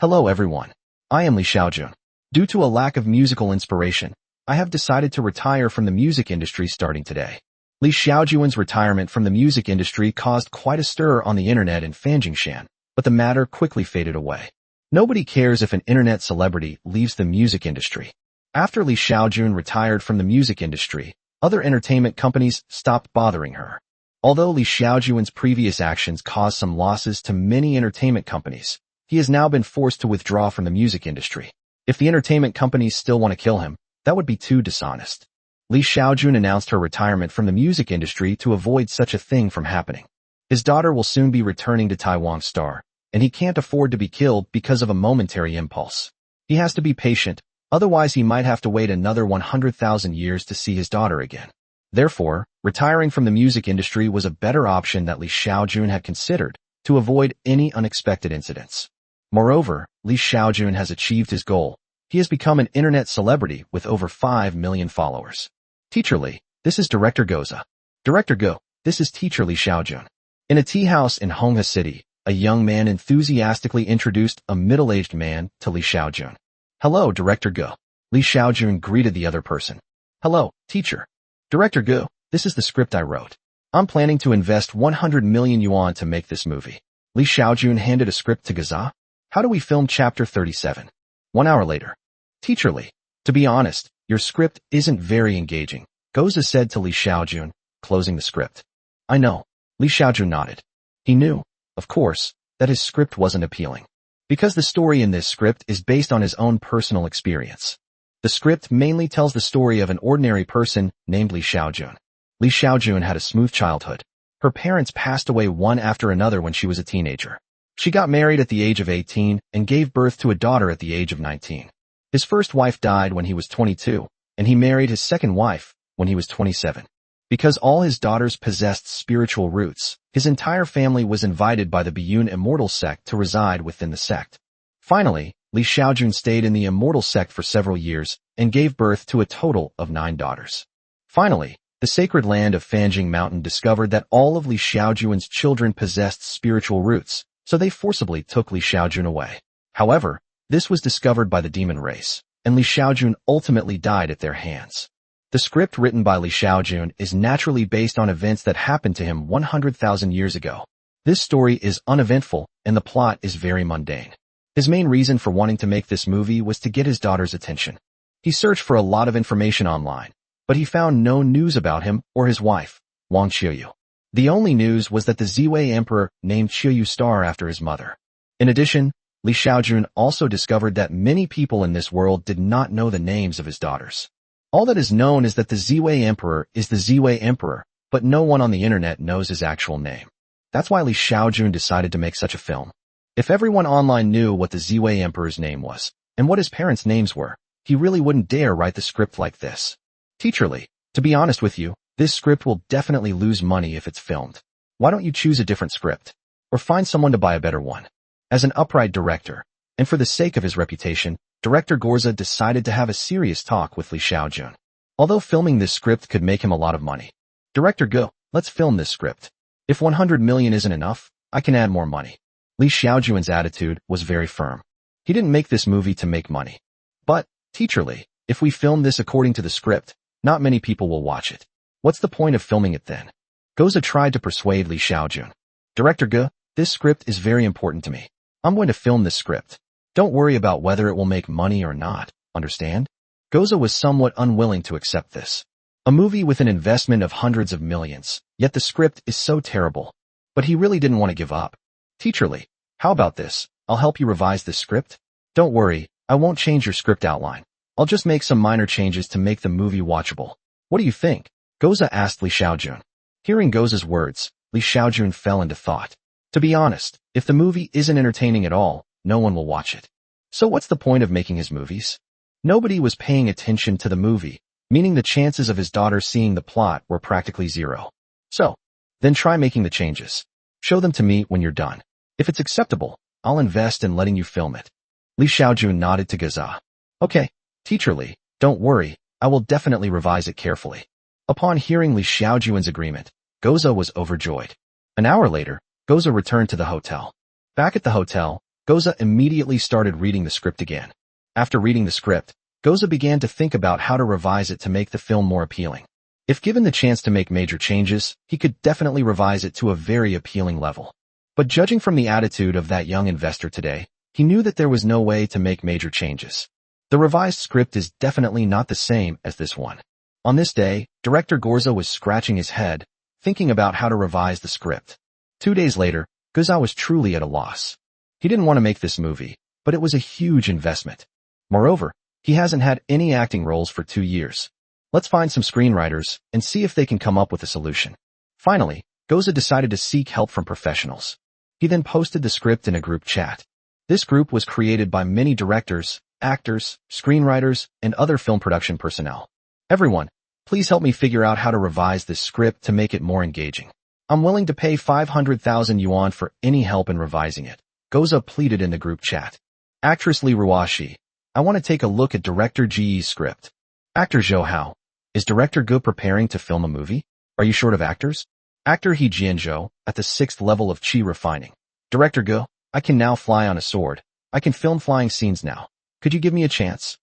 A: Hello everyone. I am Li Xiaojun. Due to a lack of musical inspiration, I have decided to retire from the music industry starting today. Li Xiaojun's retirement from the music industry caused quite a stir on the internet in Fanjingshan, but the matter quickly faded away. Nobody cares if an internet celebrity leaves the music industry. After Li Xiaojun retired from the music industry, other entertainment companies stopped bothering her. Although Li Xiaojun's previous actions caused some losses to many entertainment companies, he has now been forced to withdraw from the music industry. If the entertainment companies still want to kill him, that would be too dishonest. Li Xiaojun announced her retirement from the music industry to avoid such a thing from happening. His daughter will soon be returning to Taiwan Star, and he can't afford to be killed because of a momentary impulse. He has to be patient, otherwise he might have to wait another 100,000 years to see his daughter again. Therefore, retiring from the music industry was a better option that Li Xiaojun had considered to avoid any unexpected incidents. Moreover, Li Xiaojun has achieved his goal. He has become an internet celebrity with over 5 million followers. Teacher Li, this is Director Goza. Director Go, this is Teacher Li Xiaojun. In a tea house in Honghe City, a young man enthusiastically introduced a middle-aged man to Li Xiaojun. Hello, Director Go. Li Xiaojun greeted the other person. Hello, teacher. Director Go, this is the script I wrote. I'm planning to invest 100 million yuan to make this movie. Li Xiaojun handed a script to Gaza. How do we film chapter 37? 1 hour later. Teacher Li, to be honest, your script isn't very engaging, Goza said to Li Xiaojun, closing the script. I know. Li Xiaojun nodded. He knew, of course, that his script wasn't appealing. Because the story in this script is based on his own personal experience. The script mainly tells the story of an ordinary person named Li Xiaojun. Li Xiaojun had a smooth childhood. Her parents passed away one after another when she was a teenager. She got married at the age of 18 and gave birth to a daughter at the age of 19. His first wife died when he was 22, and he married his second wife when he was 27. Because all his daughters possessed spiritual roots, his entire family was invited by the Biyun immortal sect to reside within the sect. Finally, Li Xiaojun stayed in the immortal sect for several years and gave birth to a total of 9 daughters. Finally, the sacred land of Fanjing Mountain discovered that all of Li Xiaojun's children possessed spiritual roots, so they forcibly took Li Xiaojun away. However, this was discovered by the demon race, and Li Xiaojun ultimately died at their hands. The script written by Li Xiaojun is naturally based on events that happened to him 100,000 years ago. This story is uneventful, and the plot is very mundane. His main reason for wanting to make this movie was to get his daughter's attention. He searched for a lot of information online, but he found no news about him or his wife, Wang Qiuyu. The only news was that the Ziwei emperor named Qiuyu Star after his mother. In addition, Li Xiaojun also discovered that many people in this world did not know the names of his daughters. All that is known is that the Ziwei emperor is the Ziwei emperor, but no one on the internet knows his actual name. That's why Li Xiaojun decided to make such a film. If everyone online knew what the Ziwei emperor's name was, and what his parents' names were, he really wouldn't dare write the script like this. Teacher Li, to be honest with you, this script will definitely lose money if it's filmed. Why don't you choose a different script? Or find someone to buy a better one? As an upright director, and for the sake of his reputation, Director Gorza decided to have a serious talk with Li Xiaojun. Although filming this script could make him a lot of money. Director Go, let's film this script. If 100 million isn't enough, I can add more money. Li Xiaojun's attitude was very firm. He didn't make this movie to make money. But, Teacher Li, if we film this according to the script, not many people will watch it. What's the point of filming it then? Goza tried to persuade Li Xiaojun. Director Ge, this script is very important to me. I'm going to film this script. Don't worry about whether it will make money or not, understand? Goza was somewhat unwilling to accept this. A movie with an investment of hundreds of millions, yet the script is so terrible. But he really didn't want to give up. Teacher Li, how about this? I'll help you revise this script. Don't worry, I won't change your script outline. I'll just make some minor changes to make the movie watchable. What do you think? Goza asked Li Xiaojun. Hearing Goza's words, Li Xiaojun fell into thought. To be honest, if the movie isn't entertaining at all, no one will watch it. So what's the point of making his movies? Nobody was paying attention to the movie, meaning the chances of his daughter seeing the plot were practically zero. So, then try making the changes. Show them to me when you're done. If it's acceptable, I'll invest in letting you film it. Li Xiaojun nodded to Goza. Okay, Teacher Li, don't worry, I will definitely revise it carefully. Upon hearing Li Xiaojun's agreement, Goza was overjoyed. An hour later, Goza returned to the hotel. Back at the hotel, Goza immediately started reading the script again. After reading the script, Goza began to think about how to revise it to make the film more appealing. If given the chance to make major changes, he could definitely revise it to a very appealing level. But judging from the attitude of that young investor today, he knew that there was no way to make major changes. The revised script is definitely not the same as this one. On this day, Director Gorza was scratching his head, thinking about how to revise the script. 2 days later, Goza was truly at a loss. He didn't want to make this movie, but it was a huge investment. Moreover, he hasn't had any acting roles for 2 years. Let's find some screenwriters and see if they can come up with a solution. Finally, Goza decided to seek help from professionals. He then posted the script in a group chat. This group was created by many directors, actors, screenwriters, and other film production personnel. Everyone, please help me figure out how to revise this script to make it more engaging. I'm willing to pay 500,000 yuan for any help in revising it. Goza pleaded in the group chat. Actress Li Ruoxi, I want to take a look at Director Ge's script. Actor Zhou Hao, is Director Ge preparing to film a movie? Are you short of actors? Actor He Jianzhou, at the 6th level of Qi refining. Director Ge, I can now fly on a sword. I can film flying scenes now. Could you give me a chance?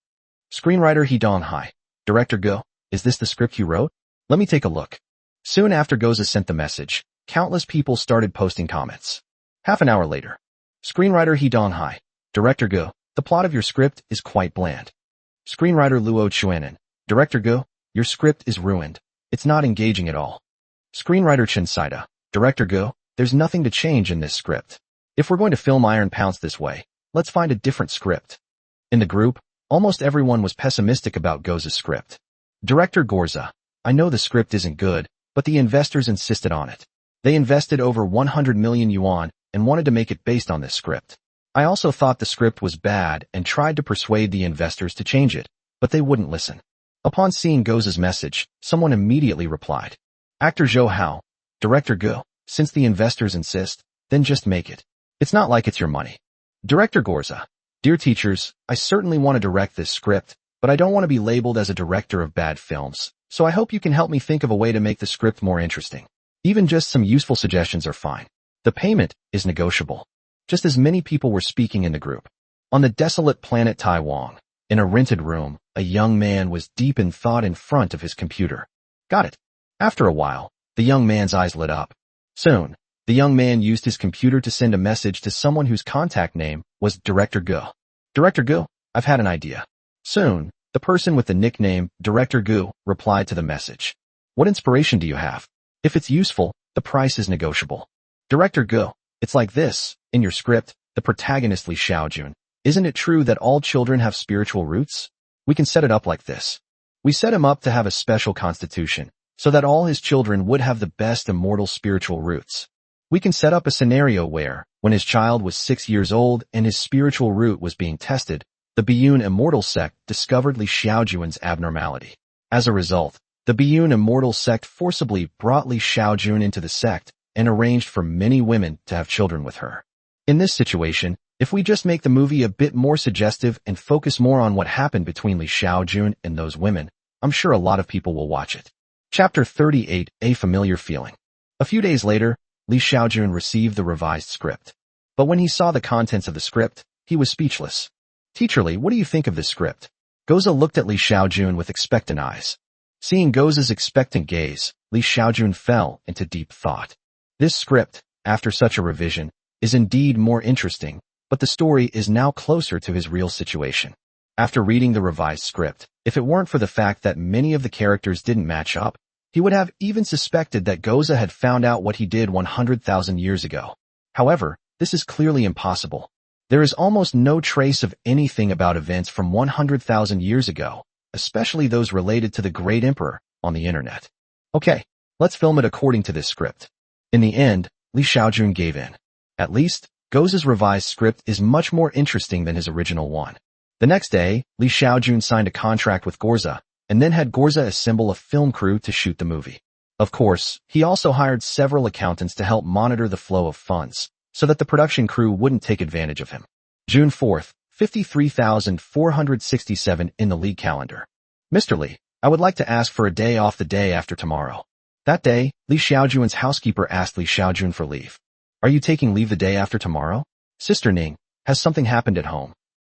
A: Screenwriter He Donghai, Director Ge, is this the script you wrote? Let me take a look. Soon after Goza sent the message, countless people started posting comments. Half an hour later. Screenwriter He Donghai, Director Ge, the plot of your script is quite bland. Screenwriter Luo Chuanan, Director Ge, your script is ruined. It's not engaging at all. Screenwriter Chen Saida, Director Go, there's nothing to change in this script. If we're going to film Iron Pounce this way, let's find a different script. In the group, almost everyone was pessimistic about Go's script. Director Gorza, I know the script isn't good, but the investors insisted on it. They invested over 100 million yuan and wanted to make it based on this script. I also thought the script was bad and tried to persuade the investors to change it, but they wouldn't listen. Upon seeing Go's message, someone immediately replied. Actor Zhou Hao, Director Go, since the investors insist, then just make it. It's not like it's your money. Director Gorza, dear teachers, I certainly want to direct this script, but I don't want to be labeled as a director of bad films, so I hope you can help me think of a way to make the script more interesting. Even just some useful suggestions are fine. The payment is negotiable. Just as many people were speaking in the group. On the desolate planet Taiwan, in a rented room, a young man was deep in thought in front of his computer. Got it. After a while, the young man's eyes lit up. Soon, the young man used his computer to send a message to someone whose contact name was Director Go. Director Go, I've had an idea. Soon, the person with the nickname Director Go replied to the message. What inspiration do you have? If it's useful, the price is negotiable. Director Go, it's like this. In your script, the protagonist Li Xiaojun, isn't it true that all children have spiritual roots? We can set it up like this. We set him up to have a special constitution, so that all his children would have the best immortal spiritual roots. We can set up a scenario where, when his child was 6 years old and his spiritual root was being tested, the Biyun immortal sect discovered Li Xiaojun's abnormality. As a result, the Biyun immortal sect forcibly brought Li Xiaojun into the sect and arranged for many women to have children with her. In this situation, if we just make the movie a bit more suggestive and focus more on what happened between Li Xiaojun and those women, I'm sure a lot of people will watch it. Chapter 38, A Familiar Feeling. A few days later, Li Xiaojun received the revised script. But when he saw the contents of the script, he was speechless. Teacher Li, what do you think of this script? Goza looked at Li Xiaojun with expectant eyes. Seeing Goza's expectant gaze, Li Xiaojun fell into deep thought. This script, after such a revision, is indeed more interesting, but the story is now closer to his real situation. After reading the revised script, if it weren't for the fact that many of the characters didn't match up, he would have even suspected that Goza had found out what he did 100,000 years ago. However, this is clearly impossible. There is almost no trace of anything about events from 100,000 years ago, especially those related to the Great Emperor, on the internet. Okay, let's film it according to this script. In the end, Li Xiaojun gave in. At least, Goza's revised script is much more interesting than his original one. The next day, Li Xiaojun signed a contract with Gorza, and then had Gorza assemble a film crew to shoot the movie. Of course, he also hired several accountants to help monitor the flow of funds, so that the production crew wouldn't take advantage of him. June 4th, 53,467 in the league calendar. Mr. Li, I would like to ask for a day off the day after tomorrow. That day, Li Xiaojun's housekeeper asked Li Xiaojun for leave. Are you taking leave the day after tomorrow? Sister Ning, has something happened at home?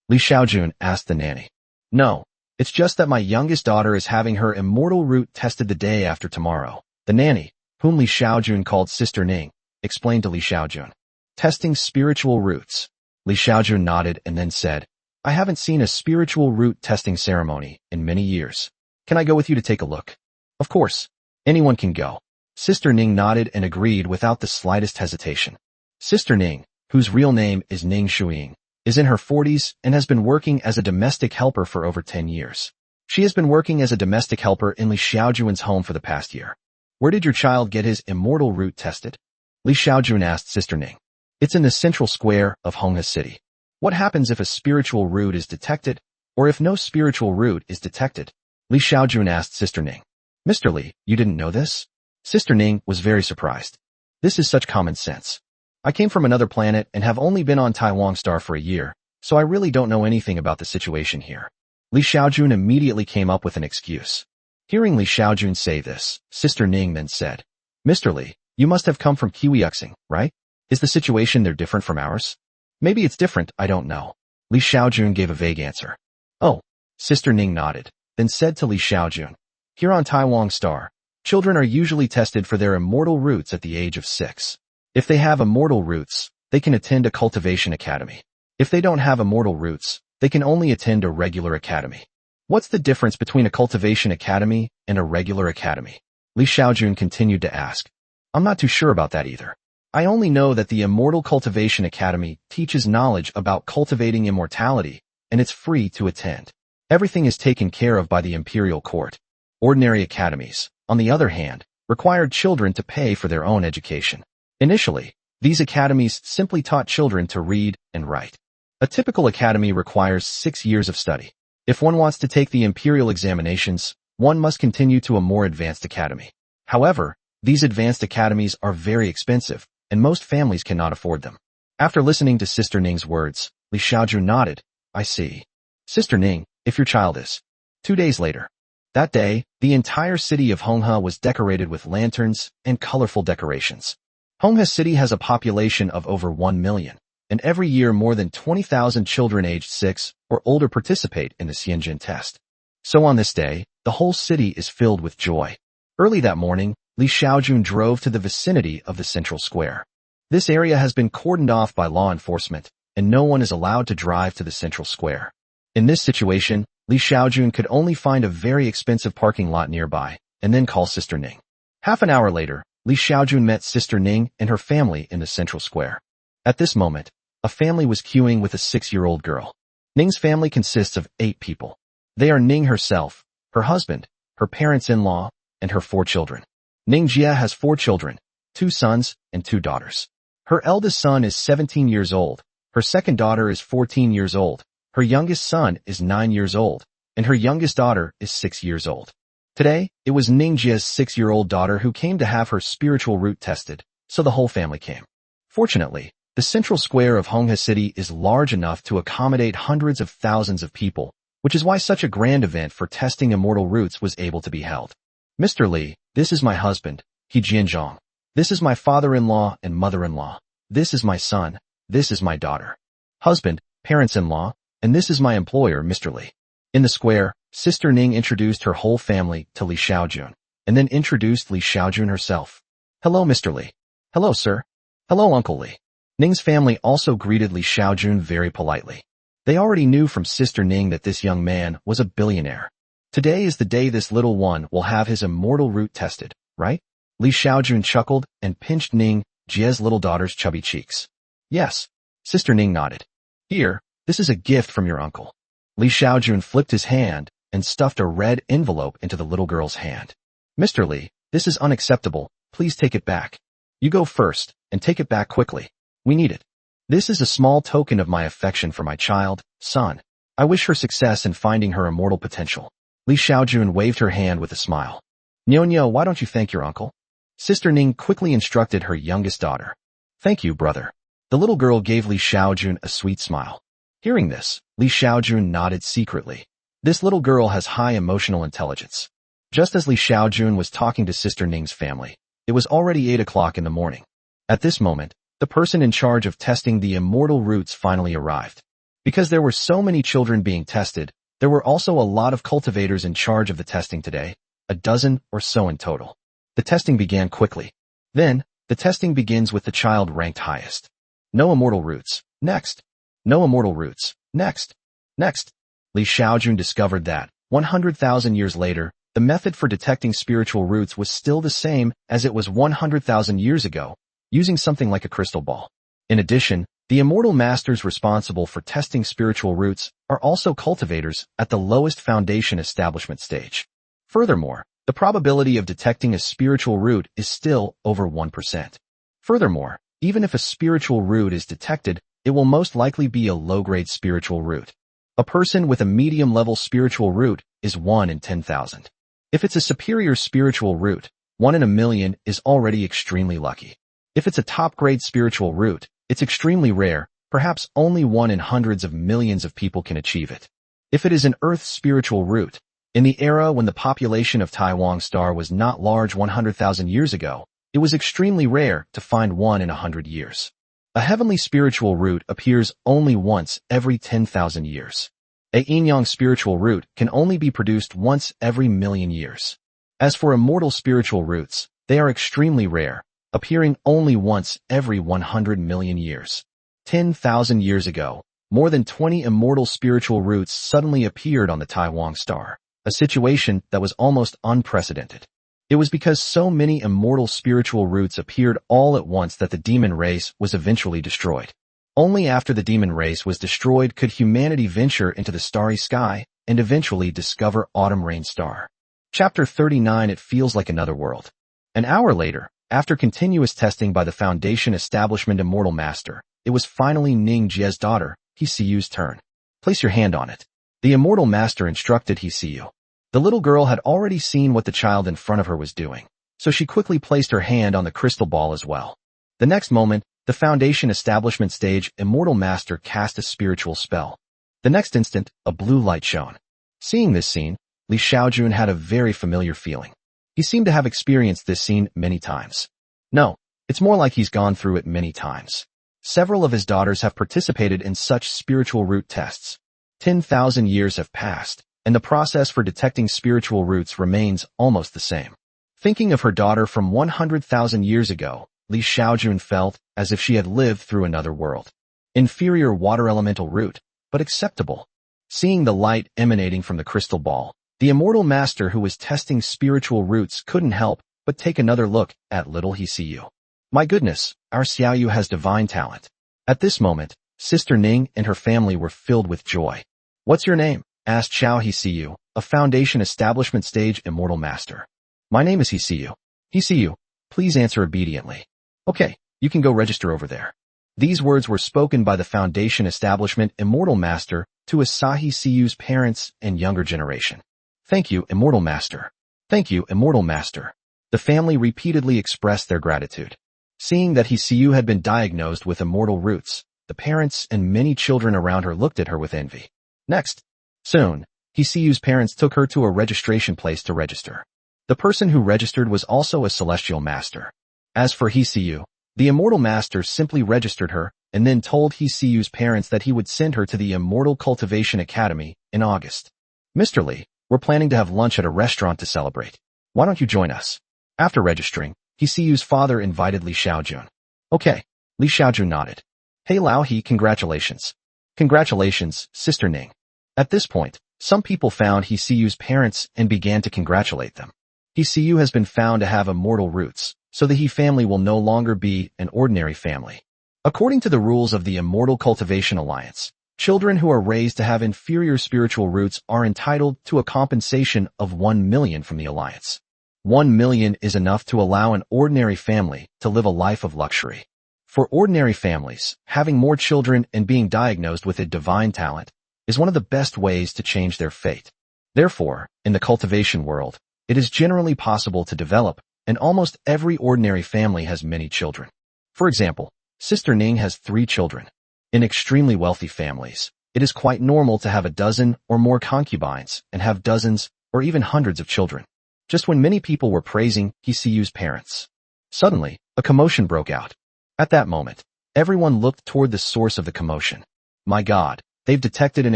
A: Li Xiaojun asked the nanny. No, it's just that my youngest daughter is having her immortal root tested the day after tomorrow. The nanny, whom Li Xiaojun called Sister Ning, explained to Li Xiaojun. Testing spiritual roots. Li Xiaojun nodded and then said, I haven't seen a spiritual root testing ceremony in many years. Can I go with you to take a look? Of course. Anyone can go. Sister Ning nodded and agreed without the slightest hesitation. Sister Ning, whose real name is Ning Shuiying, is in her 40s and has been working as a domestic helper for over 10 years. She has been working as a domestic helper in Li Xiaojun's home for the past year. Where did your child get his immortal root tested? Li Xiaojun asked Sister Ning. It's in the central square of Honghe City. What happens if a spiritual root is detected, or if no spiritual root is detected? Li Xiaojun asked Sister Ning. Mr. Li, you didn't know this? Sister Ning was very surprised. This is such common sense. I came from another planet and have only been on Taiwan Star for a year, so I really don't know anything about the situation here. Li Xiaojun immediately came up with an excuse. Hearing Li Xiaojun say this, Sister Ning then said, Mr. Li, you must have come from Kiwiyuxing, right? Is the situation there different from ours? Maybe it's different, I don't know. Li Xiaojun gave a vague answer. Oh, Sister Ning nodded, then said to Li Xiaojun, here on Taiwan Star, children are usually tested for their immortal roots at the age of 6. If they have immortal roots, they can attend a cultivation academy. If they don't have immortal roots, they can only attend a regular academy. What's the difference between a cultivation academy and a regular academy? Li Xiaojun continued to ask. I'm not too sure about that either. I only know that the Immortal Cultivation Academy teaches knowledge about cultivating immortality, and it's free to attend. Everything is taken care of by the imperial court. Ordinary academies, on the other hand, required children to pay for their own education. Initially, these academies simply taught children to read and write. A typical academy requires 6 years of study. If one wants to take the imperial examinations, one must continue to a more advanced academy. However, these advanced academies are very expensive, and most families cannot afford them. After listening to Sister Ning's words, Li Xiaojun nodded. I see. Sister Ning, if your child is. 2 days later. That day, the entire city of Honghe was decorated with lanterns and colorful decorations. Honghe City has a population of over 1 million, and every year more than 20,000 children aged 6 or older participate in the Xianjin test. So on this day, the whole city is filled with joy. Early that morning, Li Xiaojun drove to the vicinity of the central square. This area has been cordoned off by law enforcement, and no one is allowed to drive to the central square. In this situation, Li Xiaojun could only find a very expensive parking lot nearby, and then call Sister Ning. Half an hour later, Li Xiaojun met Sister Ning and her family in the central square. At this moment, a family was queuing with a 6-year-old girl. Ning's family consists of 8 people. They are Ning herself, her husband, her parents-in-law, and her 4 children. Ning Jia has 4 children, 2 sons and 2 daughters. Her eldest son is 17 years old, her second daughter is 14 years old, her youngest son is 9 years old, and her youngest daughter is 6 years old. Today, it was Ning Jia's 6-year-old daughter who came to have her spiritual root tested, so the whole family came. Fortunately, the central square of Honghe City is large enough to accommodate hundreds of thousands of people, which is why such a grand event for testing immortal roots was able to be held. Mr. Li, this is my husband, He Jianzhong. This is my father-in-law and mother-in-law. This is my son. This is my daughter. Husband, parents-in-law, and this is my employer, Mr. Li. In the square, Sister Ning introduced her whole family to Li Xiaojun, and then introduced Li Xiaojun herself. Hello, Mr. Li. Hello, sir. Hello, Uncle Li. Ning's family also greeted Li Xiaojun very politely. They already knew from Sister Ning that this young man was a billionaire. Today is the day this little one will have his immortal root tested, right? Li Xiaojun chuckled and pinched Ning Jia's little daughter's chubby cheeks. Yes. Sister Ning nodded. Here, this is a gift from your uncle. Li Xiaojun flipped his hand and stuffed a red envelope into the little girl's hand. Mr. Li, this is unacceptable. Please take it back. You go first, and take it back quickly. We need it. This is a small token of my affection for my child, son. I wish her success in finding her immortal potential. Li Xiaojun waved her hand with a smile. Nyo, why don't you thank your uncle? Sister Ning quickly instructed her youngest daughter. Thank you, brother. The little girl gave Li Xiaojun a sweet smile. Hearing this, Li Xiaojun nodded secretly. This little girl has high emotional intelligence. Just as Li Xiaojun was talking to Sister Ning's family, it was already 8 o'clock in the morning. At this moment, the person in charge of testing the immortal roots finally arrived. Because there were so many children being tested, there were also a lot of cultivators in charge of the testing today, a dozen or so in total. The testing began quickly. Then, the testing begins with the child ranked highest. No immortal roots. Next. No immortal roots. Next. Next. Li Xiaojun discovered that, 100,000 years later, the method for detecting spiritual roots was still the same as it was 100,000 years ago, using something like a crystal ball. In addition, the immortal masters responsible for testing spiritual roots are also cultivators at the lowest foundation establishment stage. Furthermore, the probability of detecting a spiritual root is still over 1%. Furthermore, even if a spiritual root is detected, it will most likely be a low-grade spiritual root. A person with a medium-level spiritual root is 1 in 10,000. If it's a superior spiritual root, 1 in a million is already extremely lucky. If it's a top-grade spiritual root, it's extremely rare, perhaps only 1 in hundreds of millions of people can achieve it. If it is an Earth spiritual root, in the era when the population of Taiwan Star was not large 100,000 years ago, it was extremely rare to find 1 in 100 years. A heavenly spiritual root appears only once every 10,000 years. A yin-yang spiritual root can only be produced once every million years. As for immortal spiritual roots, they are extremely rare, appearing only once every 100 million years. 10,000 years ago, more than 20 immortal spiritual roots suddenly appeared on the Taiwan Star, a situation that was almost unprecedented. It was because so many immortal spiritual roots appeared all at once that the demon race was eventually destroyed. Only after the demon race was destroyed could humanity venture into the starry sky and eventually discover Autumn Rain Star. Chapter 39. It feels like another world. An hour later, after continuous testing by the Foundation Establishment Immortal Master, it was finally Ning Jie's daughter, Hsiyu's turn. Place your hand on it. The Immortal Master instructed Hsiyu. The little girl had already seen what the child in front of her was doing, so she quickly placed her hand on the crystal ball as well. The next moment, the Foundation Establishment Stage Immortal Master cast a spiritual spell. The next instant, a blue light shone. Seeing this scene, Xiaojun had a very familiar feeling. He seemed to have experienced this scene many times. No, it's more like he's gone through it many times. Several of his daughters have participated in such spiritual root tests. 10,000 years have passed, and the process for detecting spiritual roots remains almost the same. Thinking of her daughter from 100,000 years ago, Xiaojun felt as if she had lived through another world. Inferior water elemental root, but acceptable. Seeing the light emanating from the crystal ball, the Immortal Master who was testing spiritual roots couldn't help but take another look at little Hsiyu. My goodness, our Xiaoyu has divine talent. At this moment, Sister Ning and her family were filled with joy. What's your name? Asked Xiao Hsiyu, a Foundation Establishment Stage Immortal Master. My name is Hsiyu. Hsiyu, please answer obediently. Okay, you can go register over there. These words were spoken by the Foundation Establishment Immortal Master to Asahi Hsiyu's parents and younger generation. Thank you, Immortal Master. Thank you, Immortal Master. The family repeatedly expressed their gratitude. Seeing that Hsiyu had been diagnosed with immortal roots, the parents and many children around her looked at her with envy. Next, soon, Hsiyu's parents took her to a registration place to register. The person who registered was also a celestial master. As for Hsiyu, the Immortal Master simply registered her and then told Hsiyu's parents that he would send her to the Immortal Cultivation Academy in August. Mr. Li, we're planning to have lunch at a restaurant to celebrate. Why don't you join us? After registering, Hsiyu's father invited Xiaojun. Okay, Xiaojun nodded. Hey Lao He, congratulations. Congratulations, Sister Ning. At this point, some people found Hsiyu's parents and began to congratulate them. Hsiyu has been found to have immortal roots, so the He family will no longer be an ordinary family. According to the rules of the Immortal Cultivation Alliance, children who are raised to have inferior spiritual roots are entitled to a compensation of 1 million from the Alliance. 1 million is enough to allow an ordinary family to live a life of luxury. For ordinary families, having more children and being diagnosed with a divine talent is one of the best ways to change their fate. Therefore, in the cultivation world, it is generally possible to develop, and almost every ordinary family has many children. For example, Sister Ning has 3 children. In extremely wealthy families, it is quite normal to have a dozen or more concubines and have dozens or even hundreds of children. Just when many people were praising Hsiyu's parents, suddenly, a commotion broke out. At that moment, everyone looked toward the source of the commotion. My God, they've detected an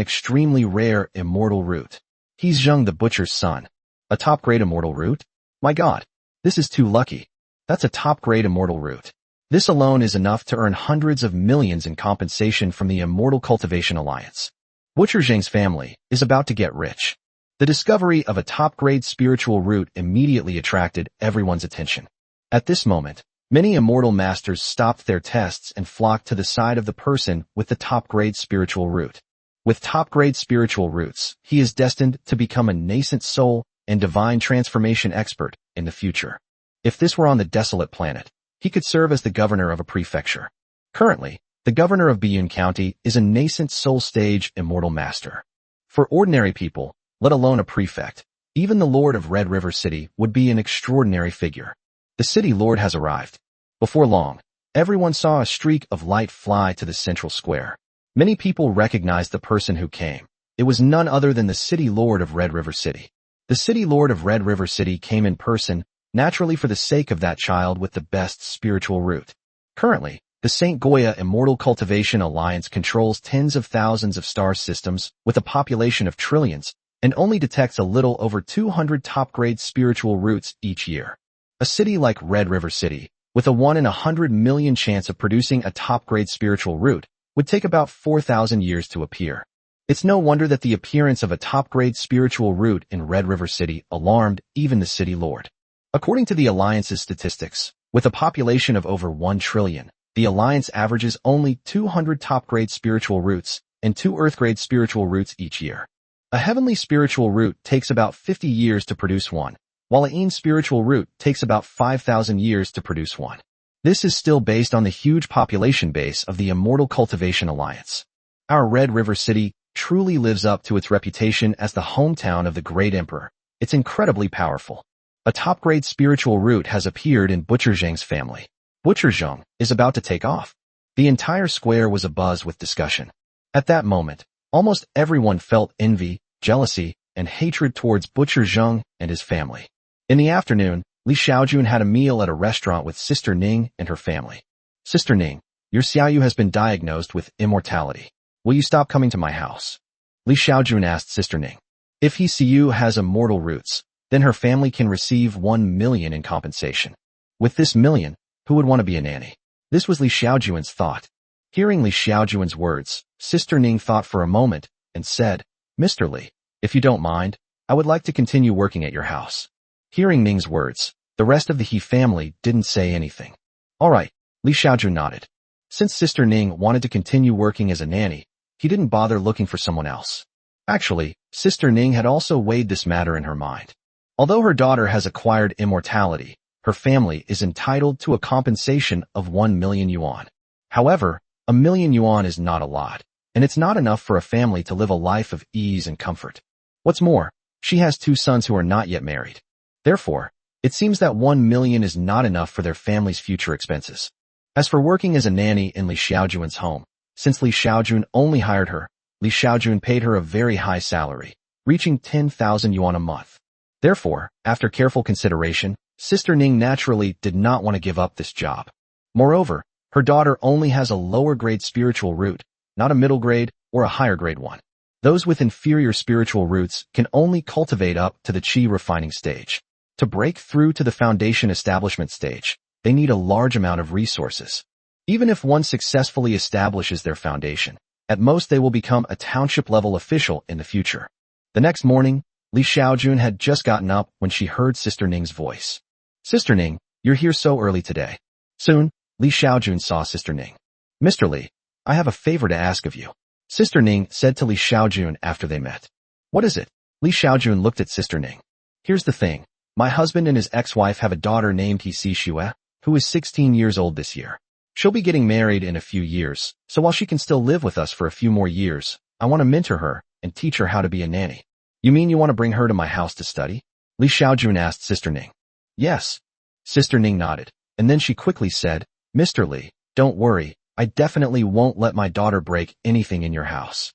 A: extremely rare immortal root. He's Zheng the butcher's son. A top-grade immortal root? My God, this is too lucky. That's a top-grade immortal root. This alone is enough to earn hundreds of millions in compensation from the Immortal Cultivation Alliance. Butcher Zheng's family is about to get rich. The discovery of a top-grade spiritual root immediately attracted everyone's attention. At this moment, many immortal masters stopped their tests and flocked to the side of the person with the top-grade spiritual root. With top-grade spiritual roots, he is destined to become a nascent soul and divine transformation expert in the future. If this were on the desolate planet, he could serve as the governor of a prefecture. Currently, the governor of Biyun County is a nascent soul stage immortal master. For ordinary people, let alone a prefect, even the Lord of Red River City would be an extraordinary figure. The city lord has arrived. Before long, everyone saw a streak of light fly to the central square. Many people recognized the person who came. It was none other than the city lord of Red River City. The city lord of Red River City came in person, naturally for the sake of that child with the best spiritual root. Currently, the St. Goya Immortal Cultivation Alliance controls tens of thousands of star systems with a population of trillions and only detects a little over 200 top-grade spiritual roots each year. A city like Red River City, with a 1 in 100 million chance of producing a top-grade spiritual root, would take about 4,000 years to appear. It's no wonder that the appearance of a top-grade spiritual root in Red River City alarmed even the city lord. According to the Alliance's statistics, with a population of over 1 trillion, the Alliance averages only 200 top-grade spiritual roots and 2 earth-grade spiritual roots each year. A heavenly spiritual root takes about 50 years to produce one, while a Yin spiritual root takes about 5,000 years to produce one. This is still based on the huge population base of the Immortal Cultivation Alliance. Our Red River City truly lives up to its reputation as the hometown of the Great Emperor. It's incredibly powerful. A top-grade spiritual root has appeared in Butcher Zhang's family. Butcher Zhang is about to take off. The entire square was abuzz with discussion. At that moment, almost everyone felt envy, jealousy, and hatred towards Butcher Zhang and his family. In the afternoon, Li Xiaojun had a meal at a restaurant with Sister Ning and her family. Sister Ning, your Xiaoyu has been diagnosed with immortality. Will you stop coming to my house? Li Xiaojun asked Sister Ning. If he Xiaoyu has immortal roots, then her family can receive 1 million in compensation. With this million, who would want to be a nanny? This was Li Xiaojun's thought. Hearing Li Xiaojun's words, Sister Ning thought for a moment and said, Mr. Li, if you don't mind, I would like to continue working at your house. Hearing Ning's words, the rest of the He family didn't say anything. All right, Li Xiaojun nodded. Since Sister Ning wanted to continue working as a nanny, he didn't bother looking for someone else. Actually, Sister Ning had also weighed this matter in her mind. Although her daughter has acquired immortality, her family is entitled to a compensation of 1 million yuan. However, 1 million yuan is not a lot, and it's not enough for a family to live a life of ease and comfort. What's more, she has 2 sons who are not yet married. Therefore, it seems that 1 million is not enough for their family's future expenses. As for working as a nanny in Li Xiaojun's home, since Li Xiaojun only hired her, Li Xiaojun paid her a very high salary, reaching 10,000 yuan a month. Therefore, after careful consideration, Sister Ning naturally did not want to give up this job. Moreover, her daughter only has a lower grade spiritual root, not a middle grade or a higher grade one. Those with inferior spiritual roots can only cultivate up to the qi refining stage. To break through to the foundation establishment stage, they need a large amount of resources. Even if one successfully establishes their foundation, at most they will become a township-level official in the future. The next morning, Li Xiaojun had just gotten up when she heard Sister Ning's voice. Sister Ning, you're here so early today. Soon, Li Xiaojun saw Sister Ning. Mr. Li, I have a favor to ask of you. Sister Ning said to Li Xiaojun after they met. What is it? Li Xiaojun looked at Sister Ning. Here's the thing. My husband and his ex-wife have a daughter named Xixue, who is 16 years old this year. She'll be getting married in a few years, so while she can still live with us for a few more years, I want to mentor her and teach her how to be a nanny. You mean you want to bring her to my house to study? Li Xiaojun asked Sister Ning. Yes. Sister Ning nodded, and then she quickly said, Mr. Li, don't worry, I definitely won't let my daughter break anything in your house.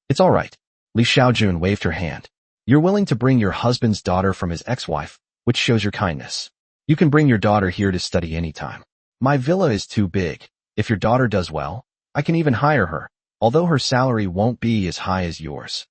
A: It's all right. Li Xiaojun waved her hand. You're willing to bring your husband's daughter from his ex-wife, which shows your kindness. You can bring your daughter here to study anytime. My villa is too big. If your daughter does well, I can even hire her, although her salary won't be as high as yours.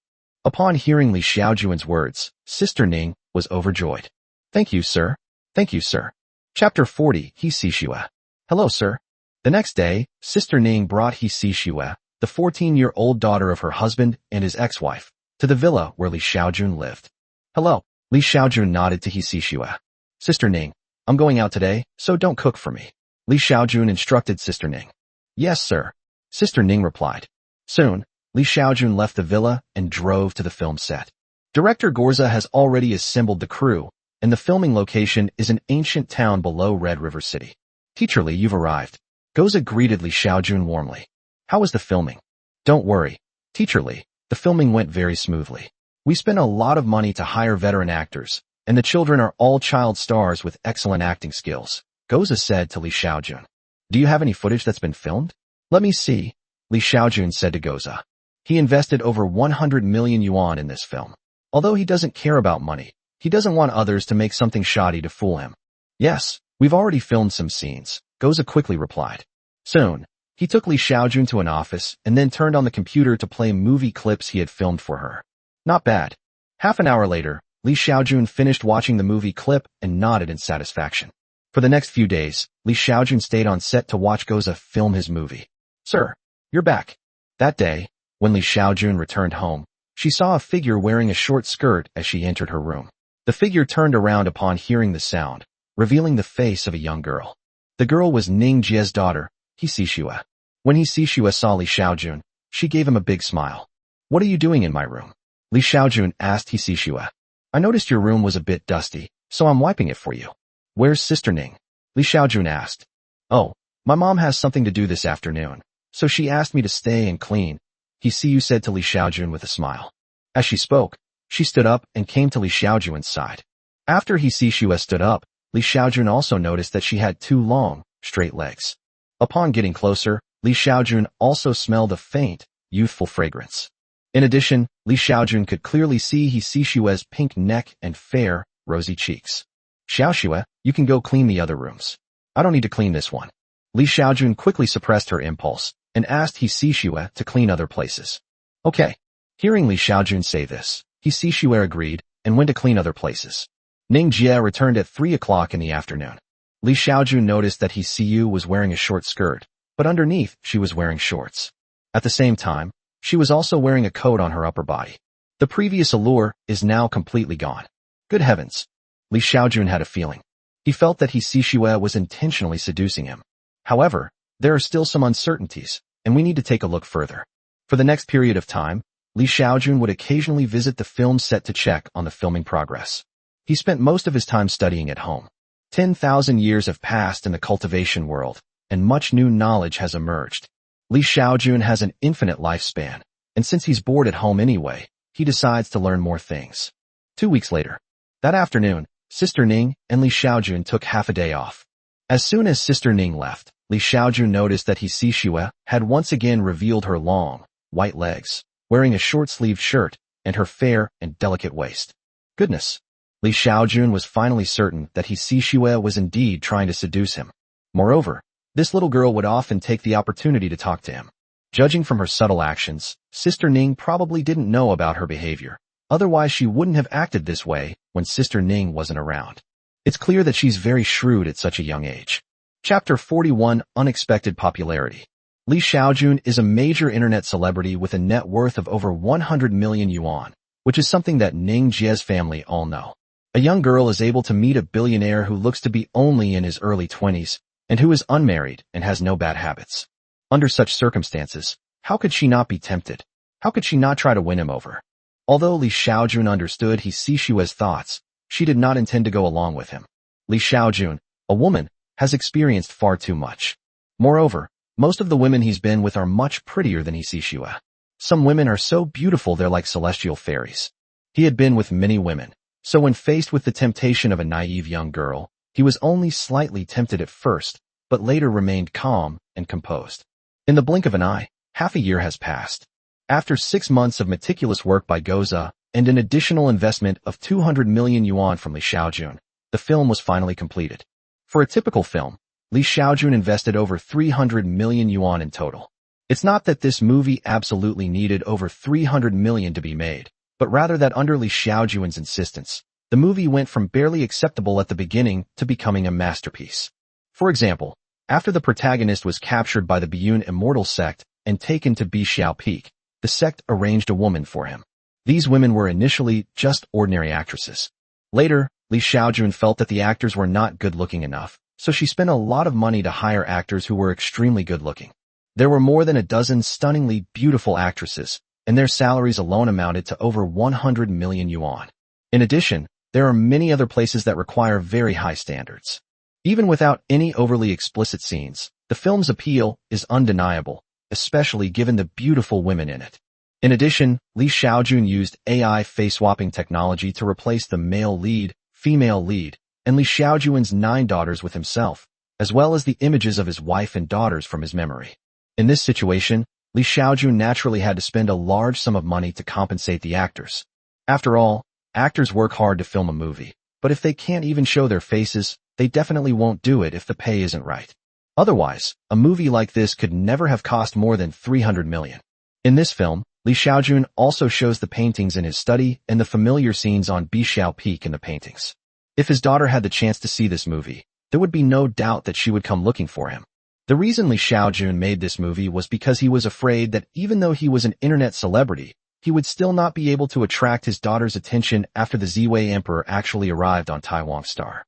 A: Upon hearing Li Xiaojun's words, Sister Ning was overjoyed. Thank you, sir. Thank you, sir. Chapter 40, Xixue. Hello, sir. The next day, Sister Ning brought Xixue, the 14-year-old daughter of her husband and his ex-wife, to the villa where Li Xiaojun lived. Hello. Li Xiaojun nodded to Xixue. Sister Ning, I'm going out today, so don't cook for me. Li Xiaojun instructed Sister Ning. Yes, sir. Sister Ning replied. Soon, Li Xiaojun left the villa and drove to the film set. Director Gorza has already assembled the crew, and the filming location is an ancient town below Red River City. Teacher Li, you've arrived. Gorza greeted Li Xiaojun warmly. How was the filming? Don't worry. Teacher Li, the filming went very smoothly. We spent a lot of money to hire veteran actors, and the children are all child stars with excellent acting skills, Gorza said to Li Xiaojun. Do you have any footage that's been filmed? Let me see, Li Xiaojun said to Gorza. He invested over 100 million yuan in this film. Although he doesn't care about money, he doesn't want others to make something shoddy to fool him. Yes, we've already filmed some scenes, Gorza quickly replied. Soon, he took Li Xiaojun to an office and then turned on the computer to play movie clips he had filmed for her. Not bad. Half an hour later, Li Xiaojun finished watching the movie clip and nodded in satisfaction. For the next few days, Li Xiaojun stayed on set to watch Gorza film his movie. Sir, you're back. That day, when Li Xiaojun returned home, she saw a figure wearing a short skirt as she entered her room. The figure turned around upon hearing the sound, revealing the face of a young girl. The girl was Ning Jie's daughter, Xixue. When Xixue saw Li Xiaojun, she gave him a big smile. "What are you doing in my room?" Li Xiaojun asked Xixue. "I noticed your room was a bit dusty, so I'm wiping it for you." "Where's Sister Ning?" Li Xiaojun asked. "Oh, my mom has something to do this afternoon, so she asked me to stay and clean," Xixue said to Li Xiaojun with a smile. As she spoke, she stood up and came to Li Xiaojun's side. After Xixue stood up, Li Xiaojun also noticed that she had 2 long, straight legs. Upon getting closer, Li Xiaojun also smelled a faint, youthful fragrance. In addition, Li Xiaojun could clearly see Xixue's pink neck and fair, rosy cheeks. "Xiaoxue, you can go clean the other rooms. I don't need to clean this one." Li Xiaojun quickly suppressed her impulse and asked Xixue to clean other places. "Okay." Hearing Li Xiaojun say this, Xixue agreed and went to clean other places. Ning Jie returned at 3 o'clock in the afternoon. Li Xiaojun noticed that Xixue was wearing a short skirt, but underneath she was wearing shorts. At the same time, she was also wearing a coat on her upper body. The previous allure is now completely gone. Good heavens! Li Xiaojun had a feeling. He felt that Xixue was intentionally seducing him. However, there are still some uncertainties, and we need to take a look further. For the next period of time, Li Xiaojun would occasionally visit the film set to check on the filming progress. He spent most of his time studying at home. 10,000 years have passed in the cultivation world, and much new knowledge has emerged. Li Xiaojun has an infinite lifespan, and since he's bored at home anyway, he decides to learn more things. 2 weeks later. That afternoon, Sister Ning and Li Xiaojun took half a day off. As soon as Sister Ning left, Li Xiaojun noticed that Xixue had once again revealed her long, white legs, wearing a short-sleeved shirt, and her fair and delicate waist. Goodness! Li Xiaojun was finally certain that Xixue was indeed trying to seduce him. Moreover, this little girl would often take the opportunity to talk to him. Judging from her subtle actions, Sister Ning probably didn't know about her behavior. Otherwise she wouldn't have acted this way when Sister Ning wasn't around. It's clear that she's very shrewd at such a young age. Chapter 41: Unexpected Popularity. Li Xiaojun is a major internet celebrity with a net worth of over 100 million yuan, which is something that Ning Jie's family all know. A young girl is able to meet a billionaire who looks to be only in his early 20s and who is unmarried and has no bad habits. Under such circumstances, how could she not be tempted? How could she not try to win him over? Although Li Xiaojun understood Xixue's thoughts, she did not intend to go along with him. Li Xiaojun, a woman, has experienced far too much. Moreover, most of the women he's been with are much prettier than Xixue. Some women are so beautiful they're like celestial fairies. He had been with many women, so when faced with the temptation of a naive young girl, he was only slightly tempted at first, but later remained calm and composed. In the blink of an eye, half a year has passed. After 6 months of meticulous work by Goza and an additional investment of 200 million yuan from Li Xiaojun, the film was finally completed. For a typical film, Li Xiaojun invested over 300 million yuan in total. It's not that this movie absolutely needed over 300 million to be made, but rather that under Li Xiaojun's insistence, the movie went from barely acceptable at the beginning to becoming a masterpiece. For example, after the protagonist was captured by the Biyun immortal sect and taken to Bixiao Peak, the sect arranged a woman for him. These women were initially just ordinary actresses. Later, Li Xiaojun felt that the actors were not good-looking enough, so she spent a lot of money to hire actors who were extremely good-looking. There were more than a dozen stunningly beautiful actresses, and their salaries alone amounted to over 100 million yuan. In addition, there are many other places that require very high standards. Even without any overly explicit scenes, the film's appeal is undeniable, especially given the beautiful women in it. In addition, Li Xiaojun used AI face-swapping technology to replace the male lead, female lead, and Li Xiaojun's 9 daughters with himself, as well as the images of his wife and daughters from his memory. In this situation, Li Xiaojun naturally had to spend a large sum of money to compensate the actors. After all, actors work hard to film a movie, but if they can't even show their faces, they definitely won't do it if the pay isn't right. Otherwise, a movie like this could never have cost more than 300 million. In this film, Li Xiaojun also shows the paintings in his study and the familiar scenes on Bixiao Peak in the paintings. If his daughter had the chance to see this movie, there would be no doubt that she would come looking for him. The reason Li Xiaojun made this movie was because he was afraid that even though he was an internet celebrity, he would still not be able to attract his daughter's attention after the Ziwei Emperor actually arrived on Taiwan Star.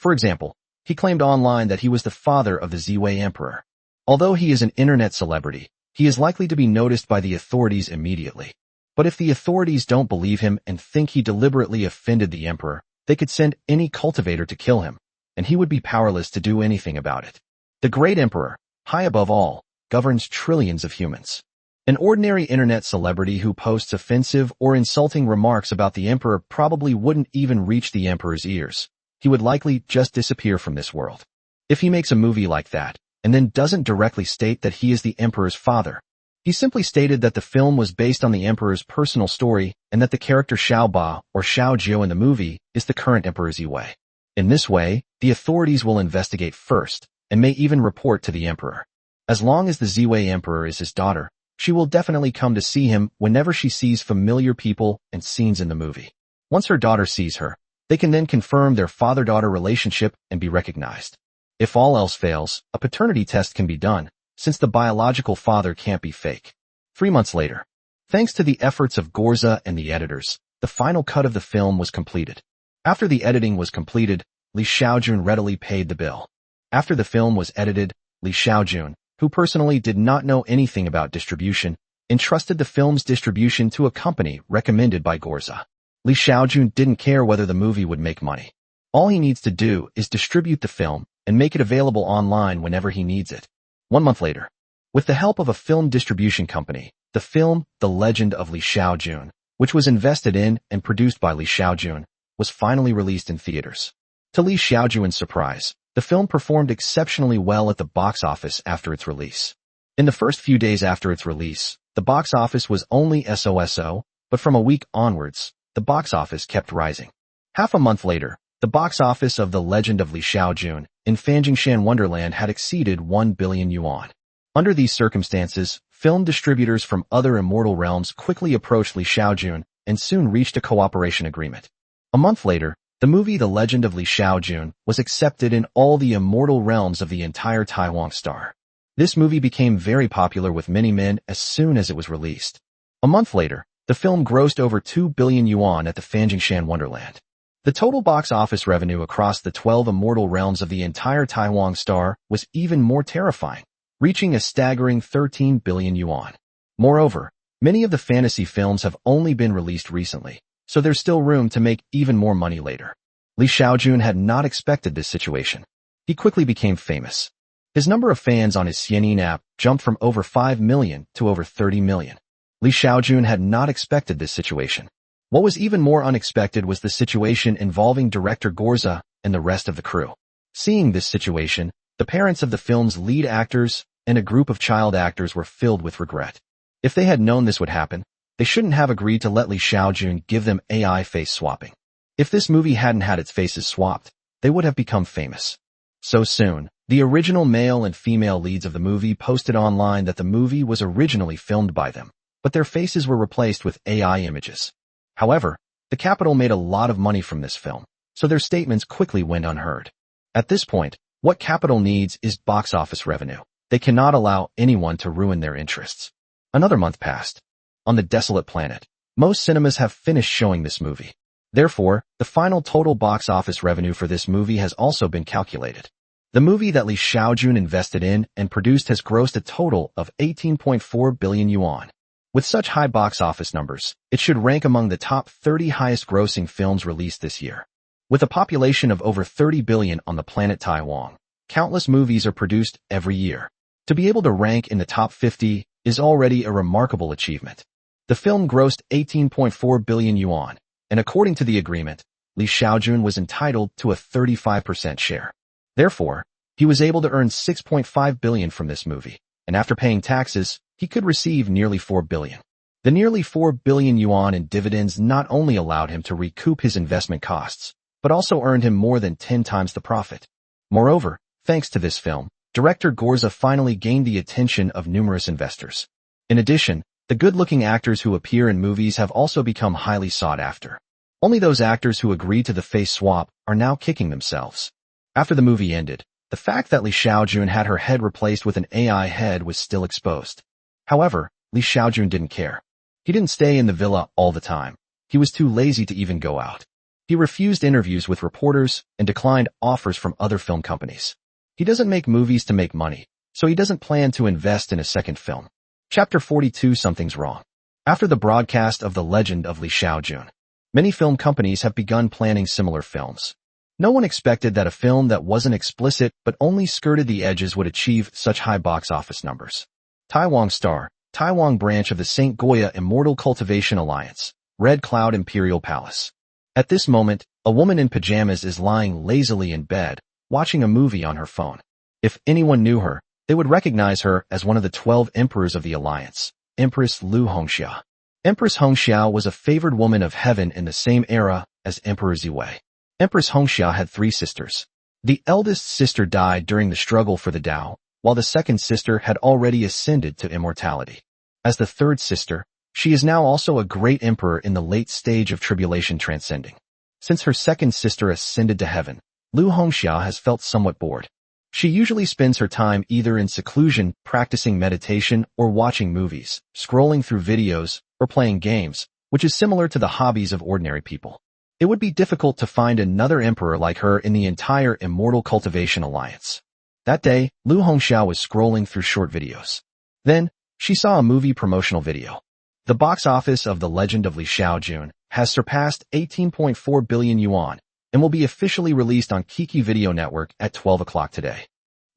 A: For example, he claimed online that he was the father of the Ziwei Emperor. Although he is an internet celebrity, he is likely to be noticed by the authorities immediately. But if the authorities don't believe him and think he deliberately offended the emperor, they could send any cultivator to kill him, and he would be powerless to do anything about it. The great emperor, high above all, governs trillions of humans. An ordinary internet celebrity who posts offensive or insulting remarks about the emperor probably wouldn't even reach the emperor's ears. He would likely just disappear from this world. If he makes a movie like that, and then doesn't directly state that he is the emperor's father, he simply stated that the film was based on the emperor's personal story and that the character Xiaoba or Xiaojun in the movie is the current emperor Ziwei. In this way, the authorities will investigate first and may even report to the emperor. As long as the Ziwei emperor is his daughter, she will definitely come to see him whenever she sees familiar people and scenes in the movie. Once her daughter sees her, they can then confirm their father-daughter relationship and be recognized. If all else fails, a paternity test can be done, since the biological father can't be fake. 3 months later, thanks to the efforts of Gorza and the editors, the final cut of the film was completed. After the editing was completed, Li Xiaojun readily paid the bill. After the film was edited, Li Xiaojun, who personally did not know anything about distribution, entrusted the film's distribution to a company recommended by Gorza. Li Xiaojun didn't care whether the movie would make money. All he needs to do is distribute the film and make it available online whenever he needs it. 1 month later, with the help of a film distribution company, the film The Legend of Li Xiaojun, which was invested in and produced by Li Xiaojun, was finally released in theaters. To Li Xiaojun's surprise, the film performed exceptionally well at the box office after its release. In the first few days after its release, the box office was only so-so, but from a week onwards, the box office kept rising. Half a month later, the box office of The Legend of Li Xiaojun in Fanjingshan Wonderland had exceeded 1 billion yuan. Under these circumstances, film distributors from other immortal realms quickly approached Li Xiaojun and soon reached a cooperation agreement. A month later, the movie The Legend of Li Xiaojun was accepted in all the immortal realms of the entire Taiwan Star. This movie became very popular with many men as soon as it was released. A month later, the film grossed over 2 billion yuan at the Fanjingshan Wonderland. The total box office revenue across the 12 immortal realms of the entire Taiwan Star was even more terrifying, reaching a staggering 13 billion yuan. Moreover, many of the fantasy films have only been released recently, so there's still room to make even more money later. Li Xiaojun had not expected this situation. He quickly became famous. His number of fans on his Xiaonin app jumped from over 5 million to over 30 million. Li Xiaojun had not expected this situation. What was even more unexpected was the situation involving director Gorza and the rest of the crew. Seeing this situation, the parents of the film's lead actors and a group of child actors were filled with regret. If they had known this would happen, they shouldn't have agreed to let Li Xiaojun give them AI face swapping. If this movie hadn't had its faces swapped, they would have become famous. So soon, the original male and female leads of the movie posted online that the movie was originally filmed by them, but their faces were replaced with AI images. However, the capital made a lot of money from this film, so their statements quickly went unheard. At this point, what capital needs is box office revenue. They cannot allow anyone to ruin their interests. Another month passed. On the desolate planet, most cinemas have finished showing this movie. Therefore, the final total box office revenue for this movie has also been calculated. The movie that Li Xiaojun invested in and produced has grossed a total of 18.4 billion yuan. With such high box office numbers, it should rank among the top 30 highest grossing films released this year. With a population of over 30 billion on the planet Taiwan, countless movies are produced every year. To be able to rank in the top 50 is already a remarkable achievement. The film grossed 18.4 billion yuan, and according to the agreement, Li Xiaojun was entitled to a 35% share. Therefore, he was able to earn 6.5 billion from this movie, and after paying taxes, he could receive nearly 4 billion. The nearly 4 billion yuan in dividends not only allowed him to recoup his investment costs, but also earned him more than 10 times the profit. Moreover, thanks to this film, director Gorza finally gained the attention of numerous investors. In addition, the good-looking actors who appear in movies have also become highly sought after. Only those actors who agreed to the face swap are now kicking themselves. After the movie ended, the fact that Li Xiaojun had her head replaced with an AI head was still exposed. However, Li Xiaojun didn't care. He didn't stay in the villa all the time. He was too lazy to even go out. He refused interviews with reporters and declined offers from other film companies. He doesn't make movies to make money, so he doesn't plan to invest in a second film. Chapter 42. Something's wrong. After the broadcast of The Legend of Li Xiaojun, many film companies have begun planning similar films. No one expected that a film that wasn't explicit but only skirted the edges would achieve such high box office numbers. Taiwan Star, Taiwan branch of the St. Goya Immortal Cultivation Alliance, Red Cloud Imperial Palace. At this moment, a woman in pajamas is lying lazily in bed, watching a movie on her phone. If anyone knew her, they would recognize her as one of the 12 emperors of the alliance, Empress Lu Hongxia. Empress Hongxia was a favored woman of heaven in the same era as Emperor Ziwei. Empress Hongxia had 3 sisters. The eldest sister died during the struggle for the Tao, while the second sister had already ascended to immortality. As the third sister, she is now also a great emperor in the late stage of tribulation transcending. Since her second sister ascended to heaven, Lu Hongxia has felt somewhat bored. She usually spends her time either in seclusion, practicing meditation, or watching movies, scrolling through videos, or playing games, which is similar to the hobbies of ordinary people. It would be difficult to find another emperor like her in the entire Immortal Cultivation Alliance. That day, Lu Hongxia was scrolling through short videos. Then, she saw a movie promotional video. The box office of The Legend of Li Xiaojun has surpassed 18.4 billion yuan and will be officially released on Kiki Video Network at 12 o'clock today.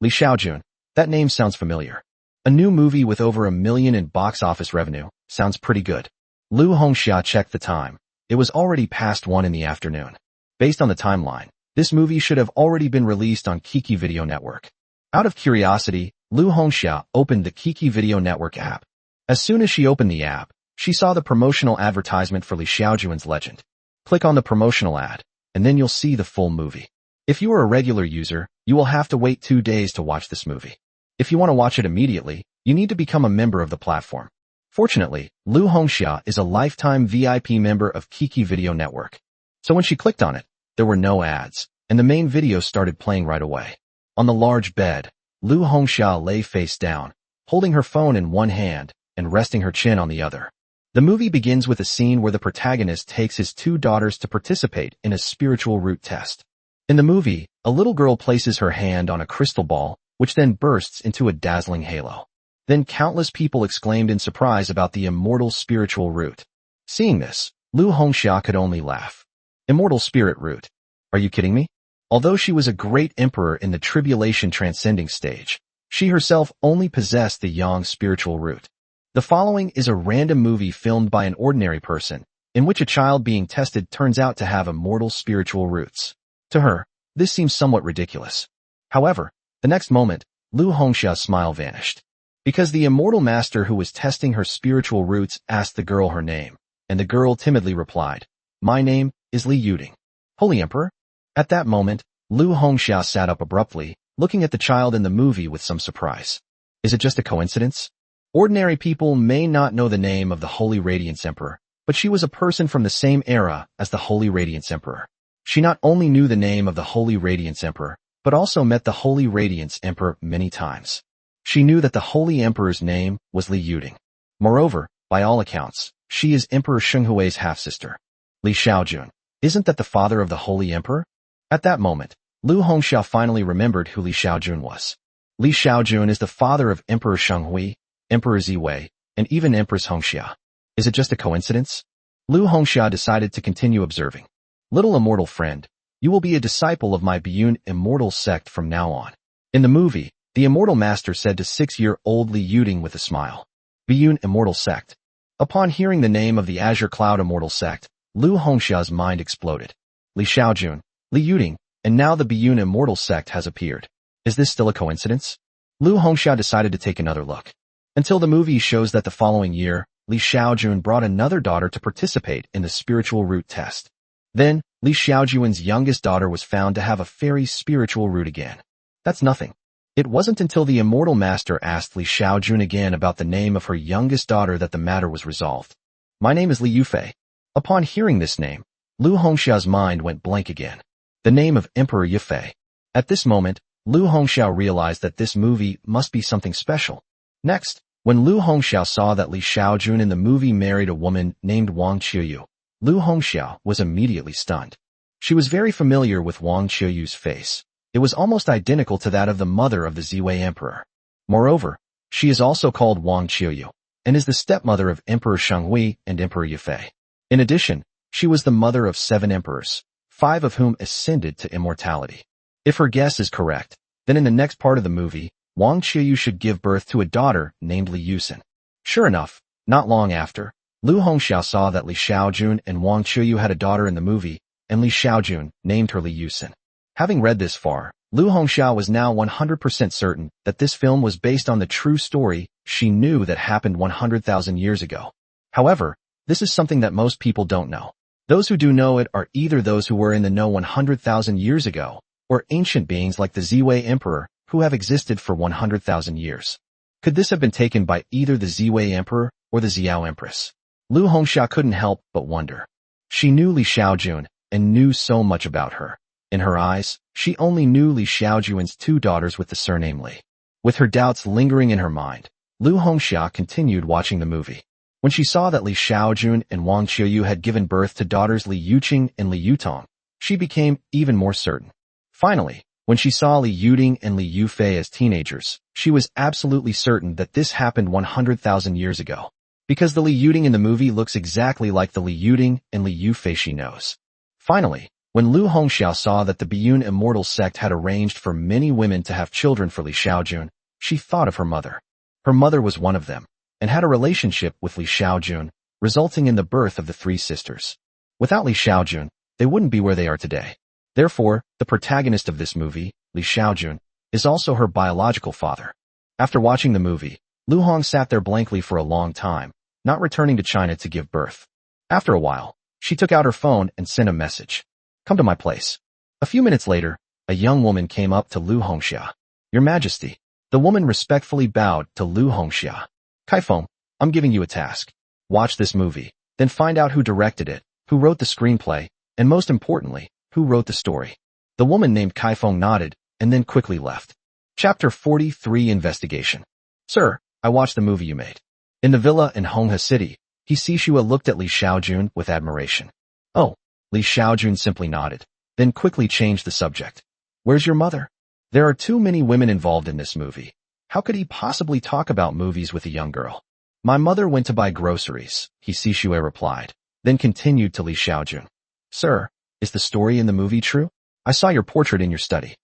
A: Li Xiaojun, that name sounds familiar. A new movie with over 1 million in box office revenue sounds pretty good. Lu Hongxia checked the time. It was already past 1 in the afternoon. Based on the timeline, this movie should have already been released on Kiki Video Network. Out of curiosity, Lu Hongxia opened the Kiki Video Network app. As soon as she opened the app, she saw the promotional advertisement for Li Xiaojun's Legend. Click on the promotional ad, and then you'll see the full movie. If you are a regular user, you will have to wait 2 days to watch this movie. If you want to watch it immediately, you need to become a member of the platform. Fortunately, Lu Hongxia is a lifetime VIP member of Kiki Video Network. So when she clicked on it, there were no ads, and the main video started playing right away. On the large bed, Lu Hongxia lay face down, holding her phone in one hand and resting her chin on the other. The movie begins with a scene where the protagonist takes his 2 daughters to participate in a spiritual root test. In the movie, a little girl places her hand on a crystal ball, which then bursts into a dazzling halo. Then countless people exclaimed in surprise about the immortal spiritual root. Seeing this, Lu Hongxia could only laugh. Immortal spirit root. Are you kidding me? Although she was a great emperor in the tribulation transcending stage, she herself only possessed the yang spiritual root. The following is a random movie filmed by an ordinary person, in which a child being tested turns out to have immortal spiritual roots. To her, this seems somewhat ridiculous. However, the next moment, Lu Hongxia's smile vanished. Because the immortal master who was testing her spiritual roots asked the girl her name, and the girl timidly replied, "My name is Li Yuding." Holy Emperor? At that moment, Lu Hongxia sat up abruptly, looking at the child in the movie with some surprise. Is it just a coincidence? Ordinary people may not know the name of the Holy Radiance Emperor, but she was a person from the same era as the Holy Radiance Emperor. She not only knew the name of the Holy Radiance Emperor, but also met the Holy Radiance Emperor many times. She knew that the Holy Emperor's name was Li Yuding. Moreover, by all accounts, she is Emperor Shenghui's half-sister. Li Xiaojun, isn't that the father of the Holy Emperor? At that moment, Lu Hongxia finally remembered who Li Xiaojun was. Li Xiaojun is the father of Emperor Shenghui, Emperor Ziwei, and even Empress Hongxia. Is it just a coincidence? Lu Hongxia decided to continue observing. Little immortal friend, you will be a disciple of my Biyun immortal sect from now on. In the movie, the immortal master said to 6-year-old Li Yuding with a smile. Biyun immortal sect. Upon hearing the name of the Azure Cloud immortal sect, Lu Hongxia's mind exploded. Li Xiaojun, Li Yuding, and now the Biyun immortal sect has appeared. Is this still a coincidence? Lu Hongxia decided to take another look. Until the movie shows that the following year, Li Xiaojun brought another daughter to participate in the spiritual root test. Then, Li Xiaojun's youngest daughter was found to have a fairy spiritual root again. That's nothing. It wasn't until the immortal master asked Li Xiaojun again about the name of her youngest daughter that the matter was resolved. My name is Li Yufei. Upon hearing this name, Lu Hongxia's mind went blank again. The name of Emperor Yufei. At this moment, Lu Hongxia realized that this movie must be something special. Next, when Lu Hongxia saw that Li Xiaojun in the movie married a woman named Wang Qiyu, Lu Hongxia was immediately stunned. She was very familiar with Wang Qiuyu's face. It was almost identical to that of the mother of the Ziwei Emperor. Moreover, she is also called Wang Qiuyu, and is the stepmother of Emperor Shanghui and Emperor Yufei. In addition, she was the mother of 7 emperors, 5 of whom ascended to immortality. If her guess is correct, then in the next part of the movie, Wang Qiuyu should give birth to a daughter named Li Yusen. Sure enough, not long after, Lu Hongxia saw that Li Xiaojun and Wang Qiuyu had a daughter in the movie, and Li Xiaojun named her Li Yusen. Having read this far, Lu Hongxia was now 100% certain that this film was based on the true story she knew that happened 100,000 years ago. However, this is something that most people don't know. Those who do know it are either those who were in the know 100,000 years ago, or ancient beings like the Ziwei Emperor, who have existed for 100,000 years. Could this have been taken by either the Ziwei Emperor or the Xiao Empress? Lu Hongxia couldn't help but wonder. She knew Li Xiaojun and knew so much about her. In her eyes, she only knew Li Xiaojun's 2 daughters with the surname Li. With her doubts lingering in her mind, Lu Hongxia continued watching the movie. When she saw that Li Xiaojun and Wang Qiuyu had given birth to daughters Li Yuqing and Li Yutong, she became even more certain. Finally, when she saw Li Yuding and Li Yufei as teenagers, she was absolutely certain that this happened 100,000 years ago. Because the Li Yuding in the movie looks exactly like the Li Yuding and Li Yufei she knows. Finally, when Lu Hongxia saw that the Biyun immortal sect had arranged for many women to have children for Li Xiaojun, she thought of her mother. Her mother was one of them, and had a relationship with Li Xiaojun, resulting in the birth of the 3 sisters. Without Li Xiaojun, they wouldn't be where they are today. Therefore, the protagonist of this movie, Li Xiaojun, is also her biological father. After watching the movie, Lu Hong sat there blankly for a long time, not returning to China to give birth. After a while, she took out her phone and sent a message. Come to my place. A few minutes later, a young woman came up to Lu Hongxia. Your Majesty. The woman respectfully bowed to Lu Hongxia. Kaifeng, I'm giving you a task. Watch this movie, then find out who directed it, who wrote the screenplay, and most importantly, who wrote the story. The woman named Kaifeng nodded, and then quickly left. Chapter 43 Investigation. Sir, I watched the movie you made. In the villa in Honghe City, He Sishua looked at Li Xiaojun with admiration. Oh, Li Xiaojun simply nodded, then quickly changed the subject. Where's your mother? There are too many women involved in this movie. How could he possibly talk about movies with a young girl? My mother went to buy groceries, He Sishua replied, then continued to Li Xiaojun. Sir, is the story in the movie true? I saw your portrait in your study.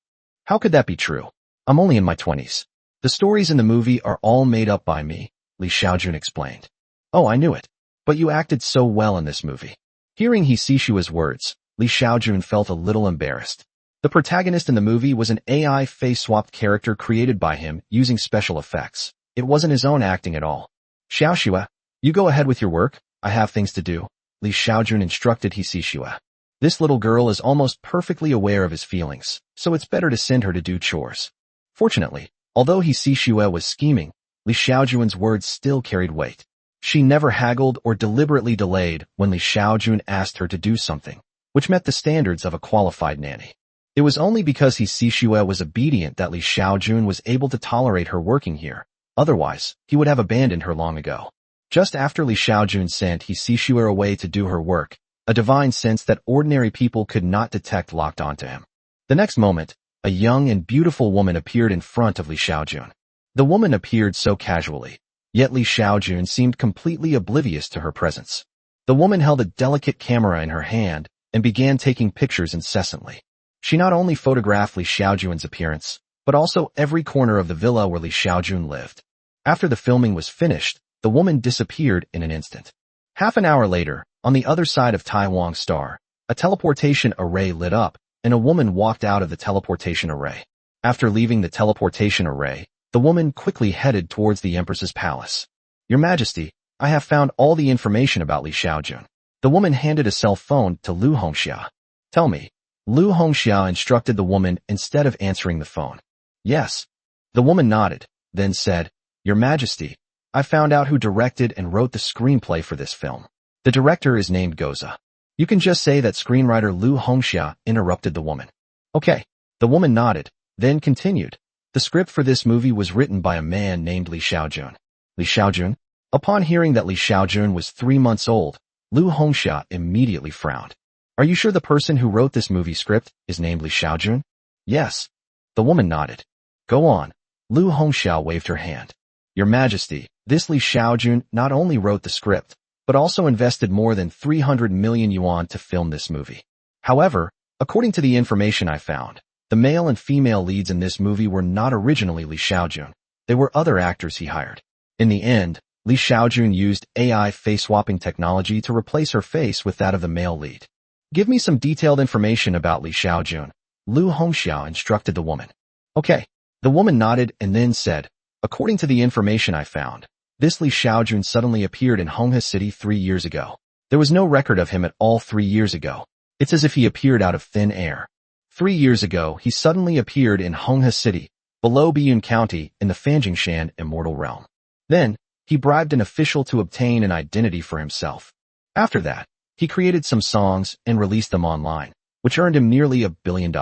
A: How could that be true? I'm only in my 20s. The stories in the movie are all made up by me, Li Xiaojun explained. Oh, I knew it. But you acted so well in this movie. Hearing He Sishua's words, Li Xiaojun felt a little embarrassed. The protagonist in the movie was an AI face-swapped character created by him using special effects. It wasn't his own acting at all. Xiaoxua, you go ahead with your work, I have things to do, Li Xiaojun instructed He Sishua. This little girl is almost perfectly aware of his feelings, so it's better to send her to do chores. Fortunately, although He Sishua was scheming, Li Xiaojun's words still carried weight. She never haggled or deliberately delayed when Li Xiaojun asked her to do something, which met the standards of a qualified nanny. It was only because He Sishua was obedient that Li Xiaojun was able to tolerate her working here. Otherwise, he would have abandoned her long ago. Just after Li Xiaojun sent He Sishua away to do her work, a divine sense that ordinary people could not detect locked onto him. The next moment, a young and beautiful woman appeared in front of Li Xiaojun. The woman appeared so casually, yet Li Xiaojun seemed completely oblivious to her presence. The woman held a delicate camera in her hand and began taking pictures incessantly. She not only photographed Li Xiaojun's appearance, but also every corner of the villa where Li Xiaojun lived. After the filming was finished, the woman disappeared in an instant. Half an hour later, on the other side of Taiwan Star, a teleportation array lit up, and a woman walked out of the teleportation array. After leaving the teleportation array, the woman quickly headed towards the Empress's palace. Your Majesty, I have found all the information about Li Xiaojun. The woman handed a cell phone to Lu Hongxia. Tell me. Lu Hongxia instructed the woman instead of answering the phone. Yes. The woman nodded, then said, Your Majesty, I found out who directed and wrote the screenplay for this film. The director is named Goza. You can just say that screenwriter Lu Hongxia interrupted the woman. Okay. The woman nodded, then continued. The script for this movie was written by a man named Li Xiaojun. Li Xiaojun? Upon hearing that Li Xiaojun was 3 months old, Lu Hongxia immediately frowned. Are you sure the person who wrote this movie script is named Li Xiaojun? Yes. The woman nodded. Go on. Lu Hongxiao waved her hand. Your Majesty, this Li Xiaojun not only wrote the script, but also invested more than 300 million yuan to film this movie. However, according to the information I found, the male and female leads in this movie were not originally Li Xiaojun. They were other actors he hired. In the end, Li Xiaojun used AI face-swapping technology to replace her face with that of the male lead. Give me some detailed information about Li Xiaojun, Lu Hongxiao instructed the woman. Okay. The woman nodded and then said, according to the information I found, this Li Xiaojun suddenly appeared in Honghe City 3 years ago. There was no record of him at all 3 years ago. It's as if he appeared out of thin air. 3 years ago, he suddenly appeared in Honghe City, below Biyun County, in the Fanjingshan immortal realm. Then, he bribed an official to obtain an identity for himself. After that, he created some songs and released them online, which earned him nearly $1 billion.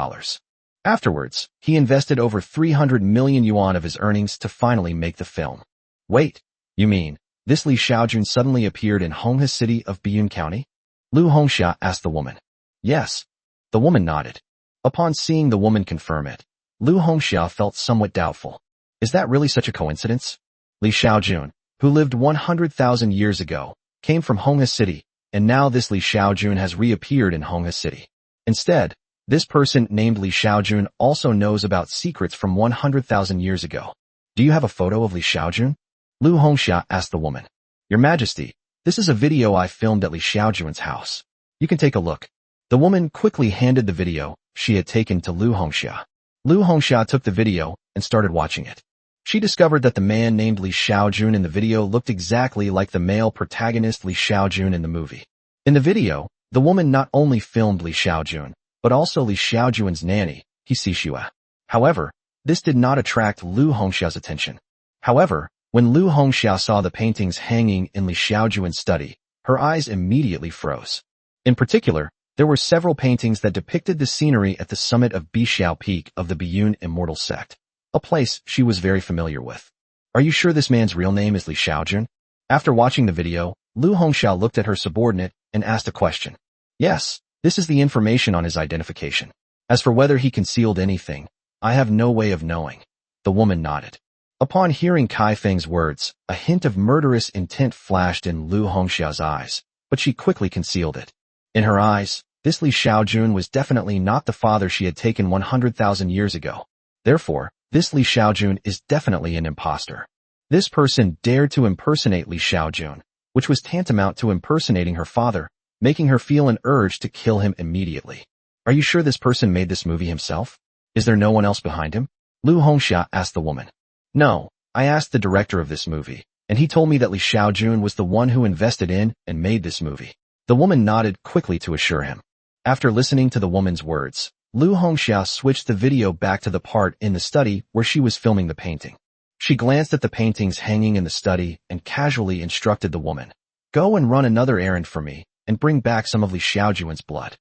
A: Afterwards, he invested over 300 million yuan of his earnings to finally make the film. Wait, you mean, this Li Xiaojun suddenly appeared in Honghe City of Biyun County? Lu Hongxia asked the woman. Yes. The woman nodded. Upon seeing the woman confirm it, Lu Hongxia felt somewhat doubtful. Is that really such a coincidence? Li Xiaojun, who lived 100,000 years ago, came from Honghe City, and now this Li Xiaojun has reappeared in Honghe City. Instead, this person named Li Xiaojun also knows about secrets from 100,000 years ago. Do you have a photo of Li Xiaojun? Lu Hongxia asked the woman. Your Majesty, this is a video I filmed at Li Xiaojun's house. You can take a look. The woman quickly handed the video she had taken to Lu Hongxia. Lu Hongxia took the video and started watching it. She discovered that the man named Li Xiaojun in the video looked exactly like the male protagonist Li Xiaojun in the movie. In the video, the woman not only filmed Li Xiaojun, but also Li Xiaojun's nanny, Xixue. However, this did not attract Lu Hongxia's attention. However, when Lu Hongxia saw the paintings hanging in Li Xiaojun's study, her eyes immediately froze. In particular, there were several paintings that depicted the scenery at the summit of Bixiao Peak of the Biyun immortal sect, a place she was very familiar with. Are you sure this man's real name is Li Xiaojun? After watching the video, Lu Hongxia looked at her subordinate and asked a question. Yes. This is the information on his identification. As for whether he concealed anything, I have no way of knowing. The woman nodded. Upon hearing Kai Feng's words, a hint of murderous intent flashed in Lu Hongxia's eyes, but she quickly concealed it. In her eyes, this Li Xiaojun was definitely not the father she had taken 100,000 years ago. Therefore, this Li Xiaojun is definitely an imposter. This person dared to impersonate Li Xiaojun, which was tantamount to impersonating her father, making her feel an urge to kill him immediately. Are you sure this person made this movie himself? Is there no one else behind him? Lu Hongxia asked the woman. No, I asked the director of this movie, and he told me that Li Xiaojun was the one who invested in and made this movie. The woman nodded quickly to assure him. After listening to the woman's words, Lu Hongxia switched the video back to the part in the study where she was filming the painting. She glanced at the paintings hanging in the study and casually instructed the woman. Go and run another errand for me, and bring back some of Li Xiaojun's blood.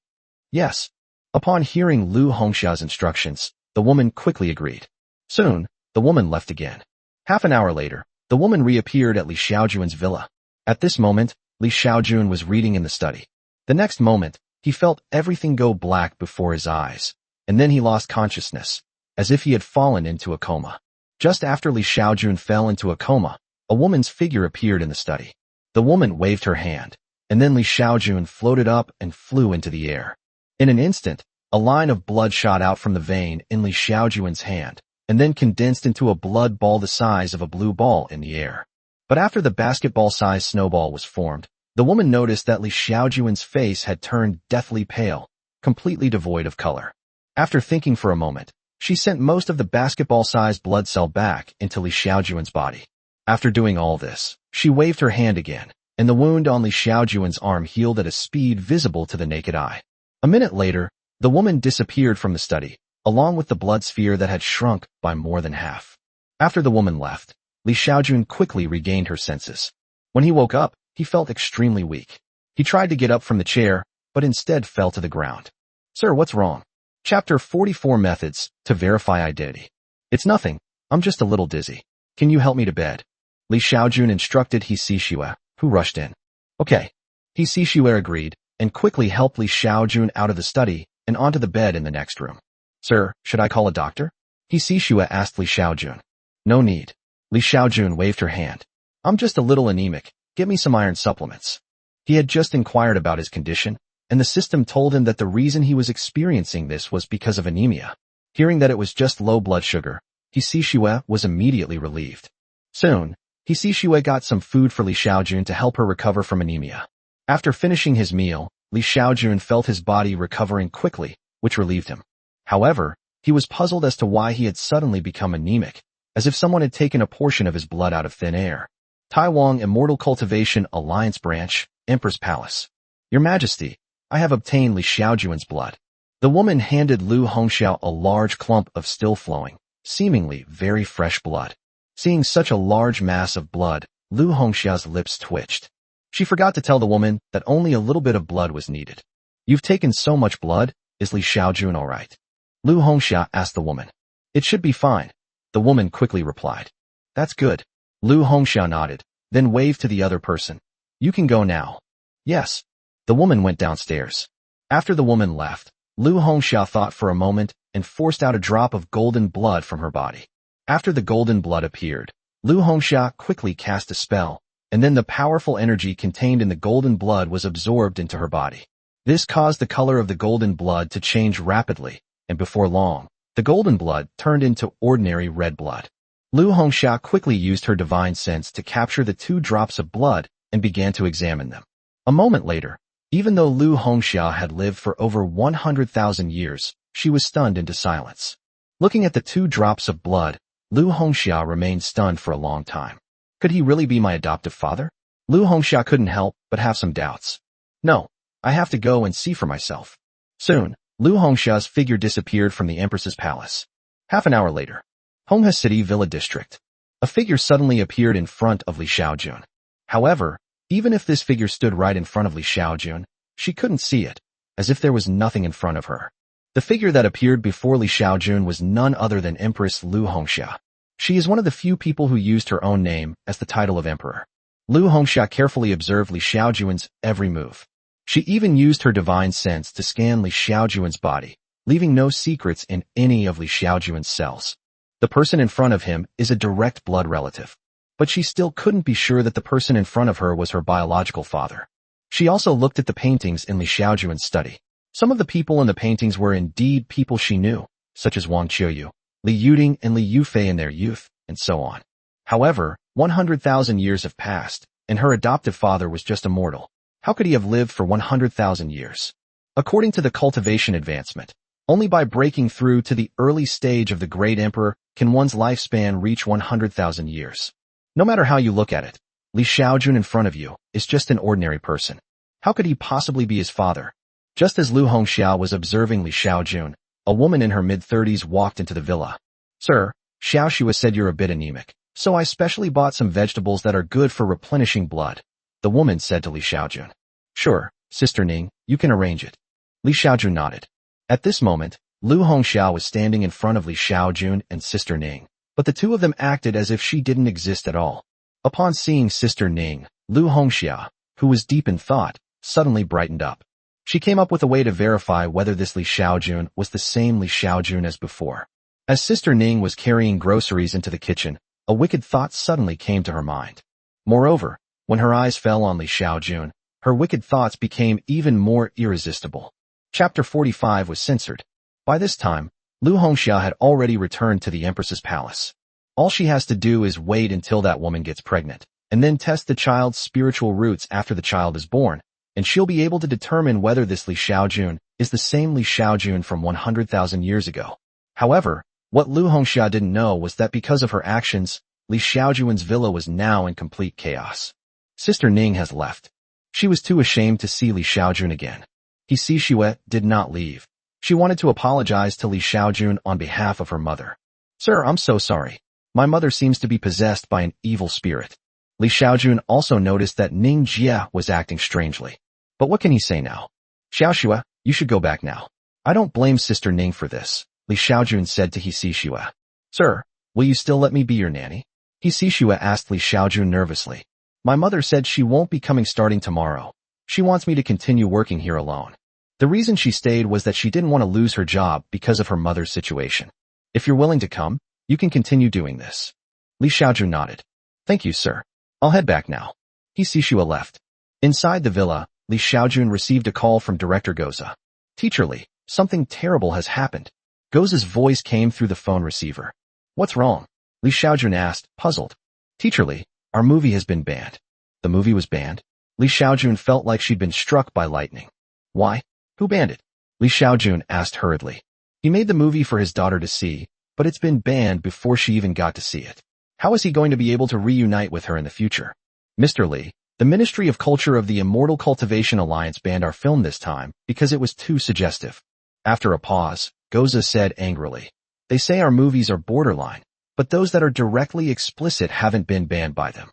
A: Yes. Upon hearing Lu Hongxia's instructions, the woman quickly agreed. Soon, the woman left again. Half an hour later, the woman reappeared at Li Xiaojun's villa. At this moment, Li Xiaojun was reading in the study. The next moment, he felt everything go black before his eyes, and then he lost consciousness, as if he had fallen into a coma. Just after Li Xiaojun fell into a coma, a woman's figure appeared in the study. The woman waved her hand, and then Li Xiaojun floated up and flew into the air. In an instant, a line of blood shot out from the vein in Li Xiaojun's hand, and then condensed into a blood ball the size of a blue ball in the air. But after the basketball-sized snowball was formed, the woman noticed that Li Xiaojun's face had turned deathly pale, completely devoid of color. After thinking for a moment, she sent most of the basketball-sized blood cell back into Li Xiaojun's body. After doing all this, she waved her hand again, and the wound on Li Xiaojun's arm healed at a speed visible to the naked eye. A minute later, the woman disappeared from the study, along with the blood sphere that had shrunk by more than half. After the woman left, Li Xiaojun quickly regained her senses. When he woke up, he felt extremely weak. He tried to get up from the chair, but instead fell to the ground. Sir, what's wrong? Chapter 44 Methods to Verify Identity. It's nothing. I'm just a little dizzy. Can you help me to bed? Li Xiaojun instructed Xixue, who rushed in. Okay. Xixue agreed, and quickly helped Li Xiaojun out of the study and onto the bed in the next room. Sir, should I call a doctor? He Xixue asked Li Xiaojun. No need. Li Xiaojun waved her hand. I'm just a little anemic. Get me some iron supplements. He had just inquired about his condition, and the system told him that the reason he was experiencing this was because of anemia. Hearing that it was just low blood sugar, He Xixue was immediately relieved. Soon, He Xixue got some food for Li Xiaojun to help her recover from anemia. After finishing his meal, Li Xiaojun felt his body recovering quickly, which relieved him. However, he was puzzled as to why he had suddenly become anemic, as if someone had taken a portion of his blood out of thin air. Taiwan Immortal Cultivation Alliance Branch, Emperor's Palace. Your Majesty, I have obtained Li Xiaojun's blood. The woman handed Lu Hongxiao a large clump of still-flowing, seemingly very fresh blood. Seeing such a large mass of blood, Lu Hongxiao's lips twitched. She forgot to tell the woman that only a little bit of blood was needed. You've taken so much blood, is Li Xiaojun all right? Lu Hongxiao asked the woman. It should be fine. The woman quickly replied. That's good. Lu Hongxiao nodded, then waved to the other person. You can go now. Yes. The woman went downstairs. After the woman left, Lu Hongxiao thought for a moment and forced out a drop of golden blood from her body. After the golden blood appeared, Lu Hongxiao quickly cast a spell, and then the powerful energy contained in the golden blood was absorbed into her body. This caused the color of the golden blood to change rapidly, and before long, the golden blood turned into ordinary red blood. Lu Hongxiao quickly used her divine sense to capture the 2 drops of blood and began to examine them. A moment later, even though Lu Hongxiao had lived for over 100,000 years, she was stunned into silence. Looking at the 2 drops of blood, Lu Hongxiao remained stunned for a long time. Could he really be my adoptive father? Lu Hongxiao couldn't help but have some doubts. No, I have to go and see for myself. Soon, Lu Hongxiao's figure disappeared from the Empress's palace. Half an hour later, Honghe City Villa District. A figure suddenly appeared in front of Li Xiaojun. However, even if this figure stood right in front of Li Xiaojun, she couldn't see it, as if there was nothing in front of her. The figure that appeared before Li Xiaojun was none other than Empress Lu Hongxia. She is one of the few people who used her own name as the title of emperor. Lu Hongxia carefully observed Li Xiaojun's every move. She even used her divine sense to scan Li Xiaojun's body, leaving no secrets in any of Li Xiaojun's cells. The person in front of him is a direct blood relative, but she still couldn't be sure that the person in front of her was her biological father. She also looked at the paintings in Li Xiaojun's study. Some of the people in the paintings were indeed people she knew, such as Wang Qiuyu, Li Yuding and Li Yufei in their youth, and so on. However, 100,000 years have passed, and her adoptive father was just immortal. How could he have lived for 100,000 years? According to the cultivation advancement, only by breaking through to the early stage of the Great Emperor can one's lifespan reach 100,000 years. No matter how you look at it, Li Xiaojun in front of you is just an ordinary person. How could he possibly be his father? Just as Lu Hongxiao was observing Li Xiaojun, a woman in her mid-30s walked into the villa. Sir, Xiaoxue said you're a bit anemic, so I specially bought some vegetables that are good for replenishing blood. The woman said to Li Xiaojun. Sure, Sister Ning, you can arrange it. Li Xiaojun nodded. At this moment, Lu Hongxiao was standing in front of Li Xiaojun and Sister Ning, but the 2 of them acted as if she didn't exist at all. Upon seeing Sister Ning, Lu Hongxiao, who was deep in thought, suddenly brightened up. She came up with a way to verify whether this Li Xiaojun was the same Li Xiaojun as before. As Sister Ning was carrying groceries into the kitchen, a wicked thought suddenly came to her mind. Moreover, when her eyes fell on Li Xiaojun, her wicked thoughts became even more irresistible. Chapter 45 was censored. By this time, Lu Hongxiao had already returned to the Empress's palace. All she has to do is wait until that woman gets pregnant, and then test the child's spiritual roots after the child is born, and she'll be able to determine whether this Li Xiaojun is the same Li Xiaojun from 100,000 years ago. However, what Lu Hongxiao didn't know was that because of her actions, Li Xiaojun's villa was now in complete chaos. Sister Ning has left. She was too ashamed to see Li Xiaojun again. He Xixue did not leave. She wanted to apologize to Li Xiaojun on behalf of her mother. Sir, I'm so sorry. My mother seems to be possessed by an evil spirit. Li Xiaojun also noticed that Ning Jie was acting strangely. But what can he say now? Xiaoxue, you should go back now. I don't blame Sister Ning for this, Li Xiaojun said to He Xixue. Sir, will you still let me be your nanny? He Xixue asked Li Xiaojun nervously. My mother said she won't be coming starting tomorrow. She wants me to continue working here alone. The reason she stayed was that she didn't want to lose her job because of her mother's situation. If you're willing to come, you can continue doing this. Li Xiaojun nodded. Thank you, sir. I'll head back now. Xixua left. Inside the villa, Li Xiaojun received a call from Director Goza. Teacher Li, something terrible has happened. Goza's voice came through the phone receiver. What's wrong? Li Xiaojun asked, puzzled. Teacher Li, our movie has been banned. The movie was banned? Li Xiaojun felt like she'd been struck by lightning. Why? Who banned it? Li Xiaojun asked hurriedly. He made the movie for his daughter to see, but it's been banned before she even got to see it. How is he going to be able to reunite with her in the future? Mr. Li, the Ministry of Culture of the Immortal Cultivation Alliance banned our film this time because it was too suggestive. After a pause, Goza said angrily. They say our movies are borderline, but those that are directly explicit haven't been banned by them.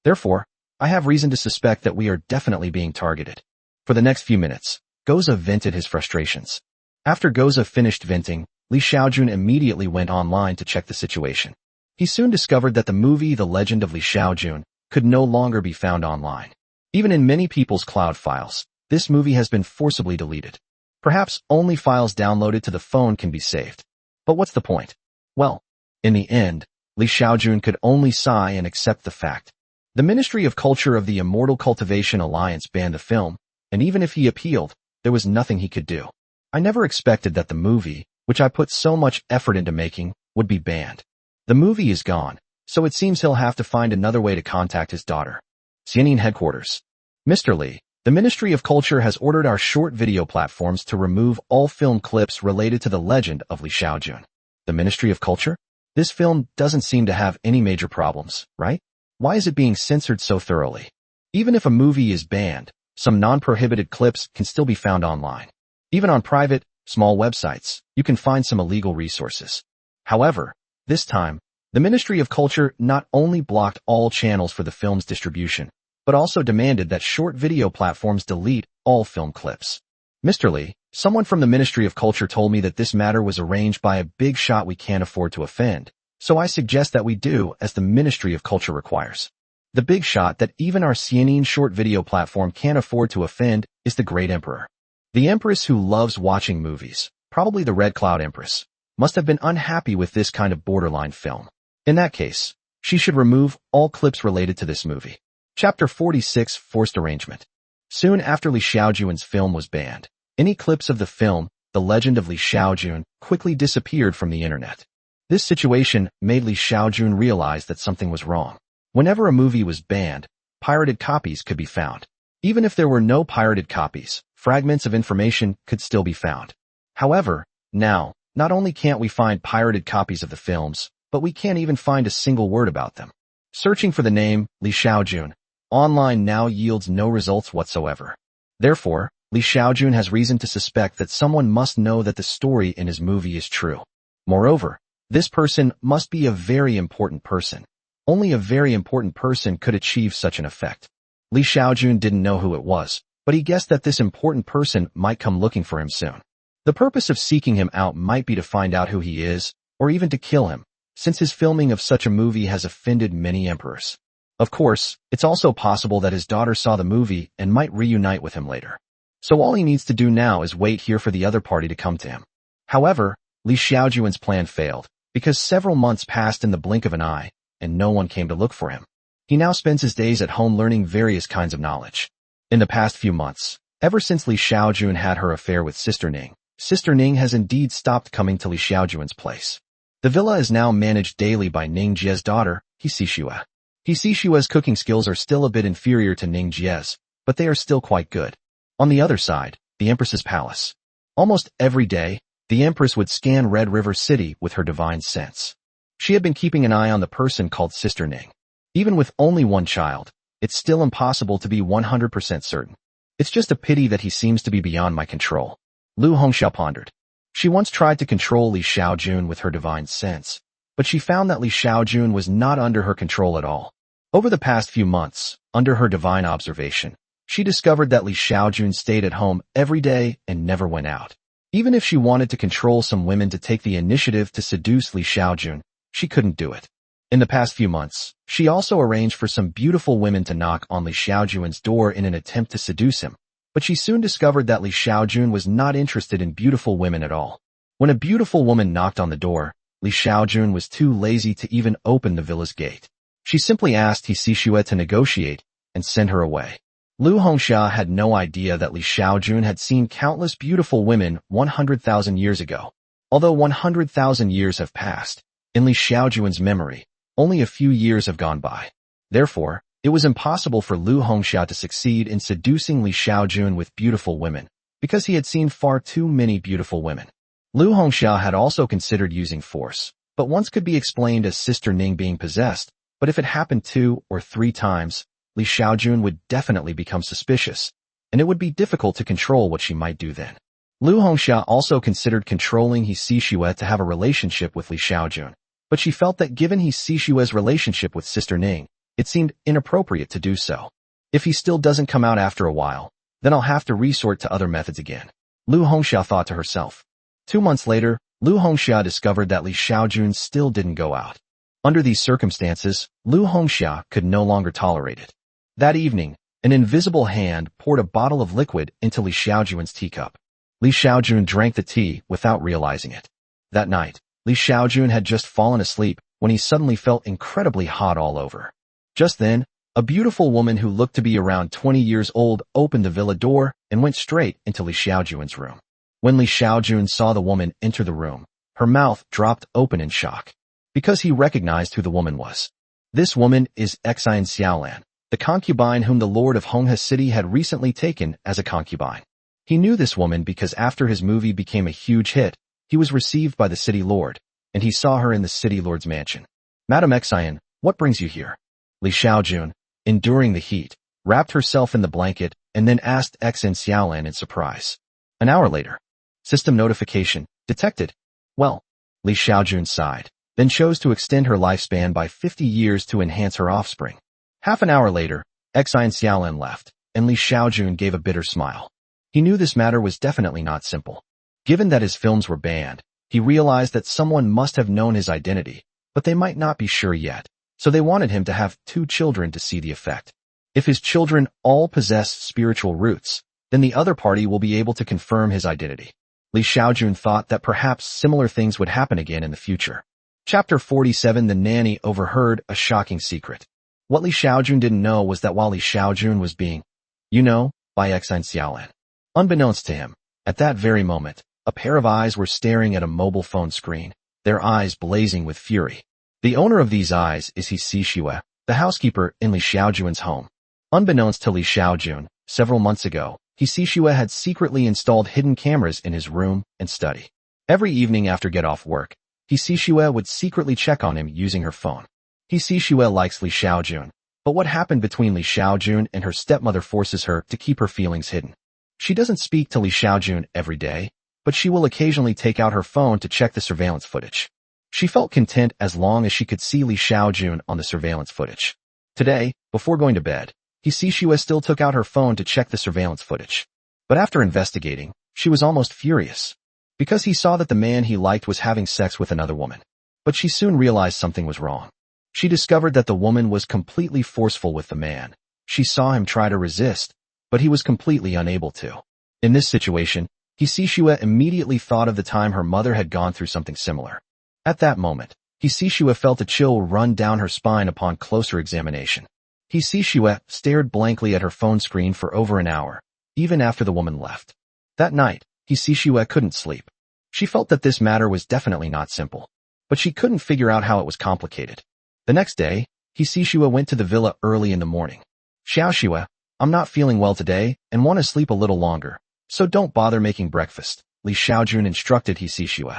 A: Therefore, I have reason to suspect that we are definitely being targeted. For the next few minutes, Goza vented his frustrations. After Goza finished venting, Li Xiaojun immediately went online to check the situation. He soon discovered that the movie The Legend of Li Xiaojun could no longer be found online. Even in many people's cloud files, this movie has been forcibly deleted. Perhaps only files downloaded to the phone can be saved. But what's the point? Well, in the end, Li Xiaojun could only sigh and accept the fact. The Ministry of Culture of the Immortal Cultivation Alliance banned the film, and even if he appealed, there was nothing he could do. I never expected that the movie, which I put so much effort into making, would be banned. The movie is gone, so it seems he'll have to find another way to contact his daughter. Xianin headquarters. Mr. Li, the Ministry of Culture has ordered our short video platforms to remove all film clips related to the legend of Li Xiaojun. The Ministry of Culture? This film doesn't seem to have any major problems, right? Why is it being censored so thoroughly? Even if a movie is banned, some non-prohibited clips can still be found online. Even on private, small websites, you can find some illegal resources. However, this time, the Ministry of Culture not only blocked all channels for the film's distribution, but also demanded that short video platforms delete all film clips. Mr. Li, someone from the Ministry of Culture told me that this matter was arranged by a big shot we can't afford to offend, so I suggest that we do as the Ministry of Culture requires. The big shot that even our Xianin short video platform can't afford to offend is the Great Emperor. The Empress who loves watching movies, probably the Red Cloud Empress, must have been unhappy with this kind of borderline film. In that case, she should remove all clips related to this movie. Chapter 46 Forced Arrangement. Soon after Li Xiaojun's film was banned, any clips of the film, The Legend of Li Xiaojun, quickly disappeared from the internet. This situation made Li Xiaojun realize that something was wrong. Whenever a movie was banned, pirated copies could be found. Even if there were no pirated copies, fragments of information could still be found. However, now, not only can't we find pirated copies of the films, but we can't even find a single word about them. Searching for the name, Li Xiaojun, online now yields no results whatsoever. Therefore, Li Xiaojun has reason to suspect that someone must know that the story in his movie is true. Moreover, this person must be a very important person. Only a very important person could achieve such an effect. Li Xiaojun didn't know who it was, but he guessed that this important person might come looking for him soon. The purpose of seeking him out might be to find out who he is, or even to kill him, since his filming of such a movie has offended many emperors. Of course, it's also possible that his daughter saw the movie and might reunite with him later. So all he needs to do now is wait here for the other party to come to him. However, Li Xiaojun's plan failed, because several months passed in the blink of an eye, and no one came to look for him. He now spends his days at home learning various kinds of knowledge. In the past few months, ever since Li Xiaojun had her affair with Sister Ning has indeed stopped coming to Li Xiaojun's place. The villa is now managed daily by Ning Jie's daughter, Xixua. Xixua's cooking skills are still a bit inferior to Ning Jie's, but they are still quite good. On the other side, the Empress's palace. Almost every day, the Empress would scan Red River City with her divine sense. She had been keeping an eye on the person called Sister Ning. Even with only one child, it's still impossible to be 100% certain. It's just a pity that he seems to be beyond my control. Lu Hongxiao pondered. She once tried to control Li Xiaojun with her divine sense, but she found that Li Xiaojun was not under her control at all. Over the past few months, under her divine observation, she discovered that Li Xiaojun stayed at home every day and never went out. Even if she wanted to control some women to take the initiative to seduce Li Xiaojun, she couldn't do it. In the past few months, she also arranged for some beautiful women to knock on Li Xiaojun's door in an attempt to seduce him, but she soon discovered that Li Xiaojun was not interested in beautiful women at all. When a beautiful woman knocked on the door, Li Xiaojun was too lazy to even open the villa's gate. She simply asked He Xixue to negotiate and send her away. Lu Hongxia had no idea that Li Xiaojun had seen countless beautiful women 100,000 years ago. Although 100,000 years have passed, in Li Xiaojun's memory, only a few years have gone by. Therefore, it was impossible for Lu Hongxia to succeed in seducing Li Xiaojun with beautiful women, because he had seen far too many beautiful women. Lu Hongxia had also considered using force, but once could be explained as Sister Ning being possessed, but if it happened 2 or 3 times, Li Xiaojun would definitely become suspicious, and it would be difficult to control what she might do then. Lu Hongxia also considered controlling He Xixue to have a relationship with Li Xiaojun, but she felt that given He Xixue's relationship with Sister Ning, it seemed inappropriate to do so. If he still doesn't come out after a while, then I'll have to resort to other methods again, Lu Hongxia thought to herself. 2 months later, Lu Hongxia discovered that Li Xiaojun still didn't go out. Under these circumstances, Lu Hongxia could no longer tolerate it. That evening, an invisible hand poured a bottle of liquid into Li Xiaojun's teacup. Li Xiaojun drank the tea without realizing it. That night, Li Xiaojun had just fallen asleep when he suddenly felt incredibly hot all over. Just then, a beautiful woman who looked to be around 20 years old opened the villa door and went straight into Li Xiaojun's room. When Li Xiaojun saw the woman enter the room, her mouth dropped open in shock, because he recognized who the woman was. This woman is Xian Xiaolan, the concubine whom the Lord of Honghe City had recently taken as a concubine. He knew this woman because after his movie became a huge hit, he was received by the city lord, and he saw her in the city lord's mansion. Madam Xian, what brings you here? Li Xiaojun, enduring the heat, wrapped herself in the blanket and then asked Xian Xiaolan in surprise. An hour later. System notification, detected. Well, Li Xiaojun sighed, then chose to extend her lifespan by 50 years to enhance her offspring. Half an hour later, Xian Xiaolan left, and Li Xiaojun gave a bitter smile. He knew this matter was definitely not simple. Given that his films were banned, he realized that someone must have known his identity, but they might not be sure yet, so they wanted him to have 2 children to see the effect. If his children all possess spiritual roots, then the other party will be able to confirm his identity. Li Xiaojun thought that perhaps similar things would happen again in the future. Chapter 47. The nanny overheard a shocking secret. What Li Xiaojun didn't know was that while Li Xiaojun was being, by Xian Xiaolan. Unbeknownst to him, at that very moment, a pair of eyes were staring at a mobile phone screen, their eyes blazing with fury. The owner of these eyes is He Xixue, the housekeeper in Li Xiaojun's home. Unbeknownst to Li Xiaojun, several months ago, He Xixue had secretly installed hidden cameras in his room and study. Every evening after get off work, He Xixue would secretly check on him using her phone. He Xixue likes Li Xiaojun, but what happened between Li Xiaojun and her stepmother forces her to keep her feelings hidden. She doesn't speak to Li Xiaojun every day, but she will occasionally take out her phone to check the surveillance footage. She felt content as long as she could see Li Xiaojun on the surveillance footage. Today, before going to bed, He Xixue still took out her phone to check the surveillance footage. But after investigating, she was almost furious, because he saw that the man he liked was having sex with another woman. But she soon realized something was wrong. She discovered that the woman was completely forceful with the man. She saw him try to resist, but he was completely unable to. In this situation, He Xixue immediately thought of the time her mother had gone through something similar. At that moment, He Xixue felt a chill run down her spine upon closer examination. He Xixue stared blankly at her phone screen for over an hour, even after the woman left. That night, He Xixue couldn't sleep. She felt that this matter was definitely not simple, but she couldn't figure out how it was complicated. The next day, He Xixue went to the villa early in the morning. Xiaoxue, I'm not feeling well today and want to sleep a little longer, so don't bother making breakfast, Li Xiaojun instructed He Xixue.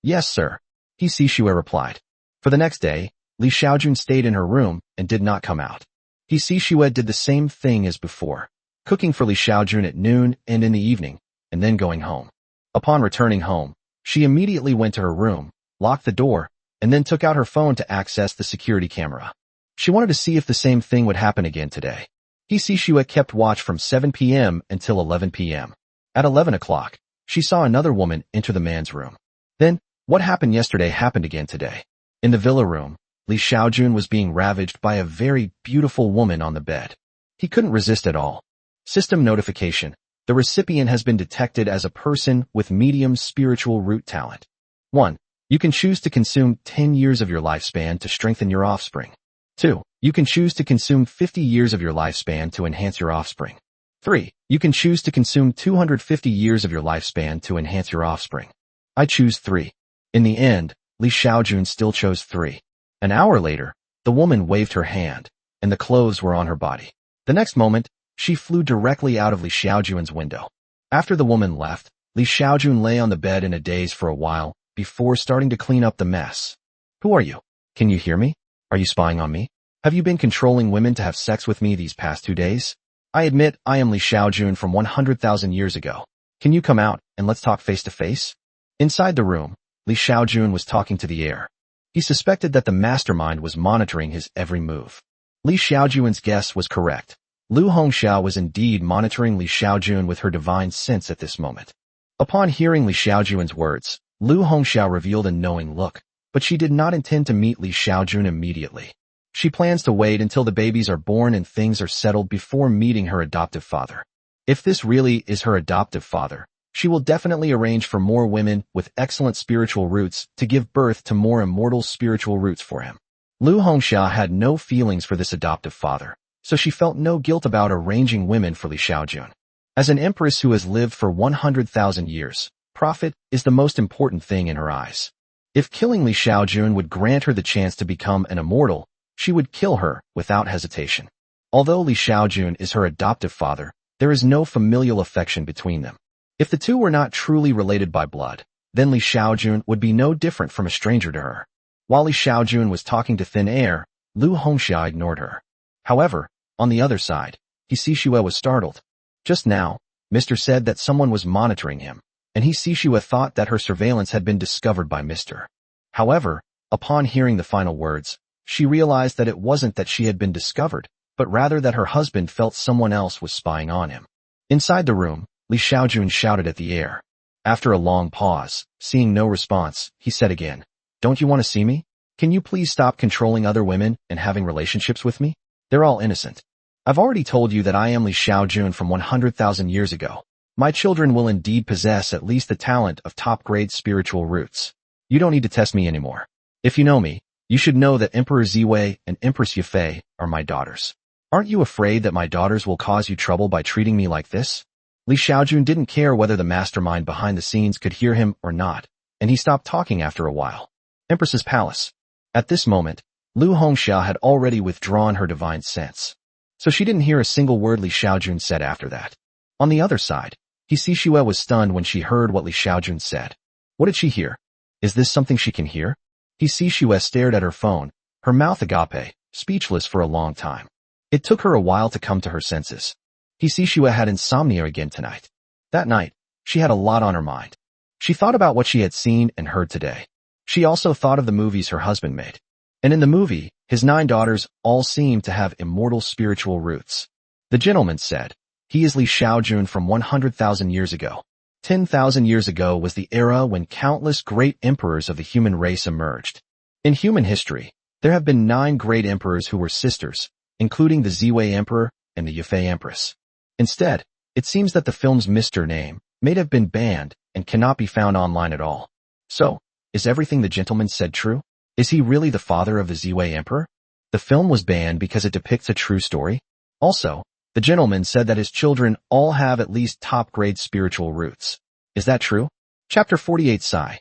A: Yes, sir, He Xixue replied. For the next day, Li Xiaojun stayed in her room and did not come out. He Xixue did the same thing as before, cooking for Li Xiaojun at noon and in the evening, and then going home. Upon returning home, she immediately went to her room, locked the door, and then took out her phone to access the security camera. She wanted to see if the same thing would happen again today. He Xixue kept watch from 7 p.m. until 11 p.m. At 11 o'clock, she saw another woman enter the man's room. Then, what happened yesterday happened again today. In the villa room, Li Xiaojun was being ravaged by a very beautiful woman on the bed. He couldn't resist at all. System notification. The recipient has been detected as a person with medium spiritual root talent. 1. You can choose to consume 10 years of your lifespan to strengthen your offspring. 2. You can choose to consume 50 years of your lifespan to enhance your offspring. 3. You can choose to consume 250 years of your lifespan to enhance your offspring. I choose 3. In the end, Li Xiaojun still chose 3. An hour later, the woman waved her hand, and the clothes were on her body. The next moment, she flew directly out of Li Xiaojun's window. After the woman left, Li Xiaojun lay on the bed in a daze for a while, before starting to clean up the mess. Who are you? Can you hear me? Are you spying on me? Have you been controlling women to have sex with me these past 2 days? I admit I am Li Xiaojun from 100,000 years ago. Can you come out and let's talk face to face? Inside the room, Li Xiaojun was talking to the air. He suspected that the mastermind was monitoring his every move. Li Xiaojun's guess was correct. Lu Hongxiao was indeed monitoring Li Xiaojun with her divine sense at this moment. Upon hearing Li Xiaojun's words, Lu Hongxiao revealed a knowing look, but she did not intend to meet Li Xiaojun immediately. She plans to wait until the babies are born and things are settled before meeting her adoptive father. If this really is her adoptive father, she will definitely arrange for more women with excellent spiritual roots to give birth to more immortal spiritual roots for him. Lu Hongxiao had no feelings for this adoptive father, so she felt no guilt about arranging women for Li Xiaojun. As an empress who has lived for 100,000 years, profit is the most important thing in her eyes. If killing Li Xiaojun would grant her the chance to become an immortal, she would kill her without hesitation. Although Li Xiaojun is her adoptive father, there is no familial affection between them. If the two were not truly related by blood, then Li Xiaojun would be no different from a stranger to her. While Li Xiaojun was talking to thin air, Lu Hongxiao ignored her. However, on the other side, Xixue was startled. Just now, Mr. said that someone was monitoring him, and Xixue thought that her surveillance had been discovered by Mr. However, upon hearing the final words, she realized that it wasn't that she had been discovered, but rather that her husband felt someone else was spying on him. Inside the room, Li Xiaojun shouted at the air. After a long pause, seeing no response, he said again, "Don't you want to see me? Can you please stop controlling other women and having relationships with me? They're all innocent. I've already told you that I am Li Xiaojun from 100,000 years ago. My children will indeed possess at least the talent of top-grade spiritual roots. You don't need to test me anymore. If you know me, you should know that Emperor Ziwei and Empress Yufei are my daughters. Aren't you afraid that my daughters will cause you trouble by treating me like this?" Li Xiaojun didn't care whether the mastermind behind the scenes could hear him or not, and he stopped talking after a while. Empress's palace. At this moment, Lu Hongxiao had already withdrawn her divine sense, so she didn't hear a single word Li Xiaojun said after that. On the other side, Xixue was stunned when she heard what Li Xiaojun said. What did she hear? Is this something she can hear? Xixue stared at her phone, her mouth agape, speechless for a long time. It took her a while to come to her senses. Xixue had insomnia again tonight. That night, she had a lot on her mind. She thought about what she had seen and heard today. She also thought of the movies her husband made. And in the movie, his 9 daughters all seemed to have immortal spiritual roots. The gentleman said, "He is Li Xiaojun from 100,000 years ago. 10,000 years ago was the era when countless great emperors of the human race emerged. In human history, there have been 9 great emperors who were sisters, including the Ziwei Emperor and the Yufei Empress. Instead, it seems that the film's Mr. name may have been banned and cannot be found online at all. So, is everything the gentleman said true? Is he really the father of the Ziwei Emperor? The film was banned because it depicts a true story. Also, the gentleman said that his children all have at least top-grade spiritual roots. Is that true?" Chapter 48 Sigh.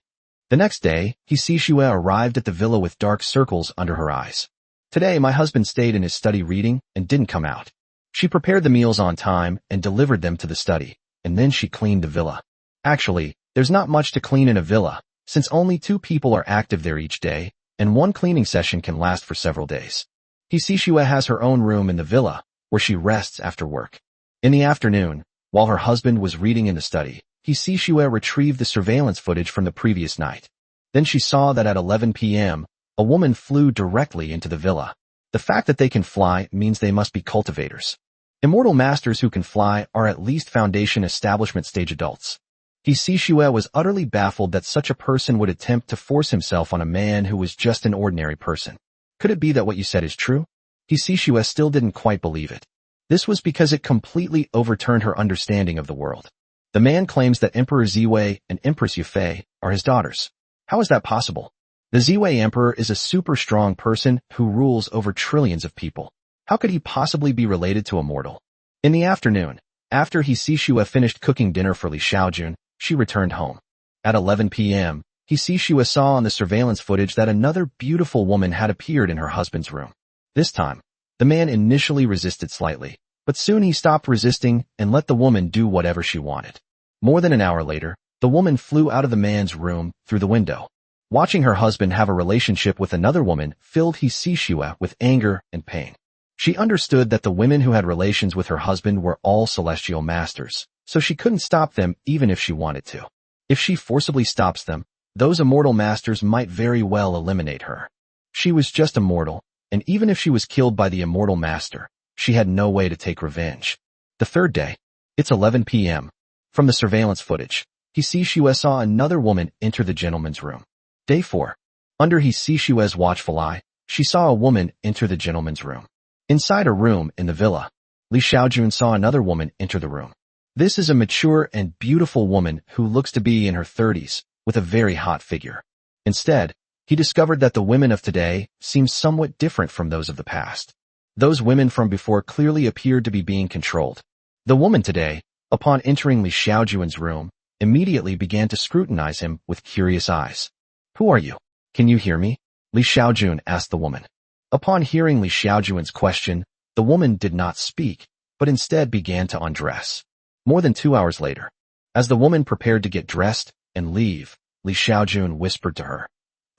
A: The next day, Xixue arrived at the villa with dark circles under her eyes. "Today my husband stayed in his study reading and didn't come out. She prepared the meals on time and delivered them to the study, and then she cleaned the villa. Actually, there's not much to clean in a villa, since only 2 people are active there each day, and one cleaning session can last for several days. Xixue has her own room in the villa, where she rests after work. In the afternoon, while her husband was reading in the study, Xixue retrieved the surveillance footage from the previous night. Then she saw that at 11 p.m., a woman flew directly into the villa. The fact that they can fly means they must be cultivators. Immortal masters who can fly are at least foundation establishment stage adults. Xixue was utterly baffled that such a person would attempt to force himself on a man who was just an ordinary person. Could it be that what you said is true? Hisishua still didn't quite believe it. This was because it completely overturned her understanding of the world. The man claims that Emperor Ziwei and Empress Yufei are his daughters. How is that possible? The Ziwei Emperor is a super strong person who rules over trillions of people. How could he possibly be related to immortal? In the afternoon, after Hisishua finished cooking dinner for Li Xiaojun, she returned home. At 11 p.m., Hisishua saw on the surveillance footage that another beautiful woman had appeared in her husband's room. This time, the man initially resisted slightly, but soon he stopped resisting and let the woman do whatever she wanted. More than an hour later, the woman flew out of the man's room through the window. Watching her husband have a relationship with another woman filled Hisishua with anger and pain. She understood that the women who had relations with her husband were all celestial masters, so she couldn't stop them even if she wanted to. If she forcibly stops them, those immortal masters might very well eliminate her. She was just immortal, and even if she was killed by the immortal master, she had no way to take revenge. The third day, it's 11 p.m. From the surveillance footage, Hisishua saw another woman enter the gentleman's room. Day 4. Under Hisishua's watchful eye, she saw a woman enter the gentleman's room. Inside a room in the villa, Li Xiaojun saw another woman enter the room. This is a mature and beautiful woman who looks to be in her 30s, with a very hot figure. Instead, he discovered that the women of today seem somewhat different from those of the past. Those women from before clearly appeared to be being controlled. The woman today, upon entering Li Xiaojun's room, immediately began to scrutinize him with curious eyes. "Who are you? Can you hear me?" Li Xiaojun asked the woman. Upon hearing Li Xiaojun's question, the woman did not speak, but instead began to undress. More than 2 hours later, as the woman prepared to get dressed and leave, Li Xiaojun whispered to her,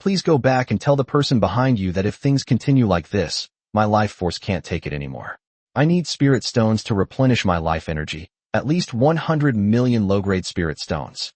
A: "Please go back and tell the person behind you that if things continue like this, my life force can't take it anymore. I need spirit stones to replenish my life energy, at least 100 million low-grade spirit stones."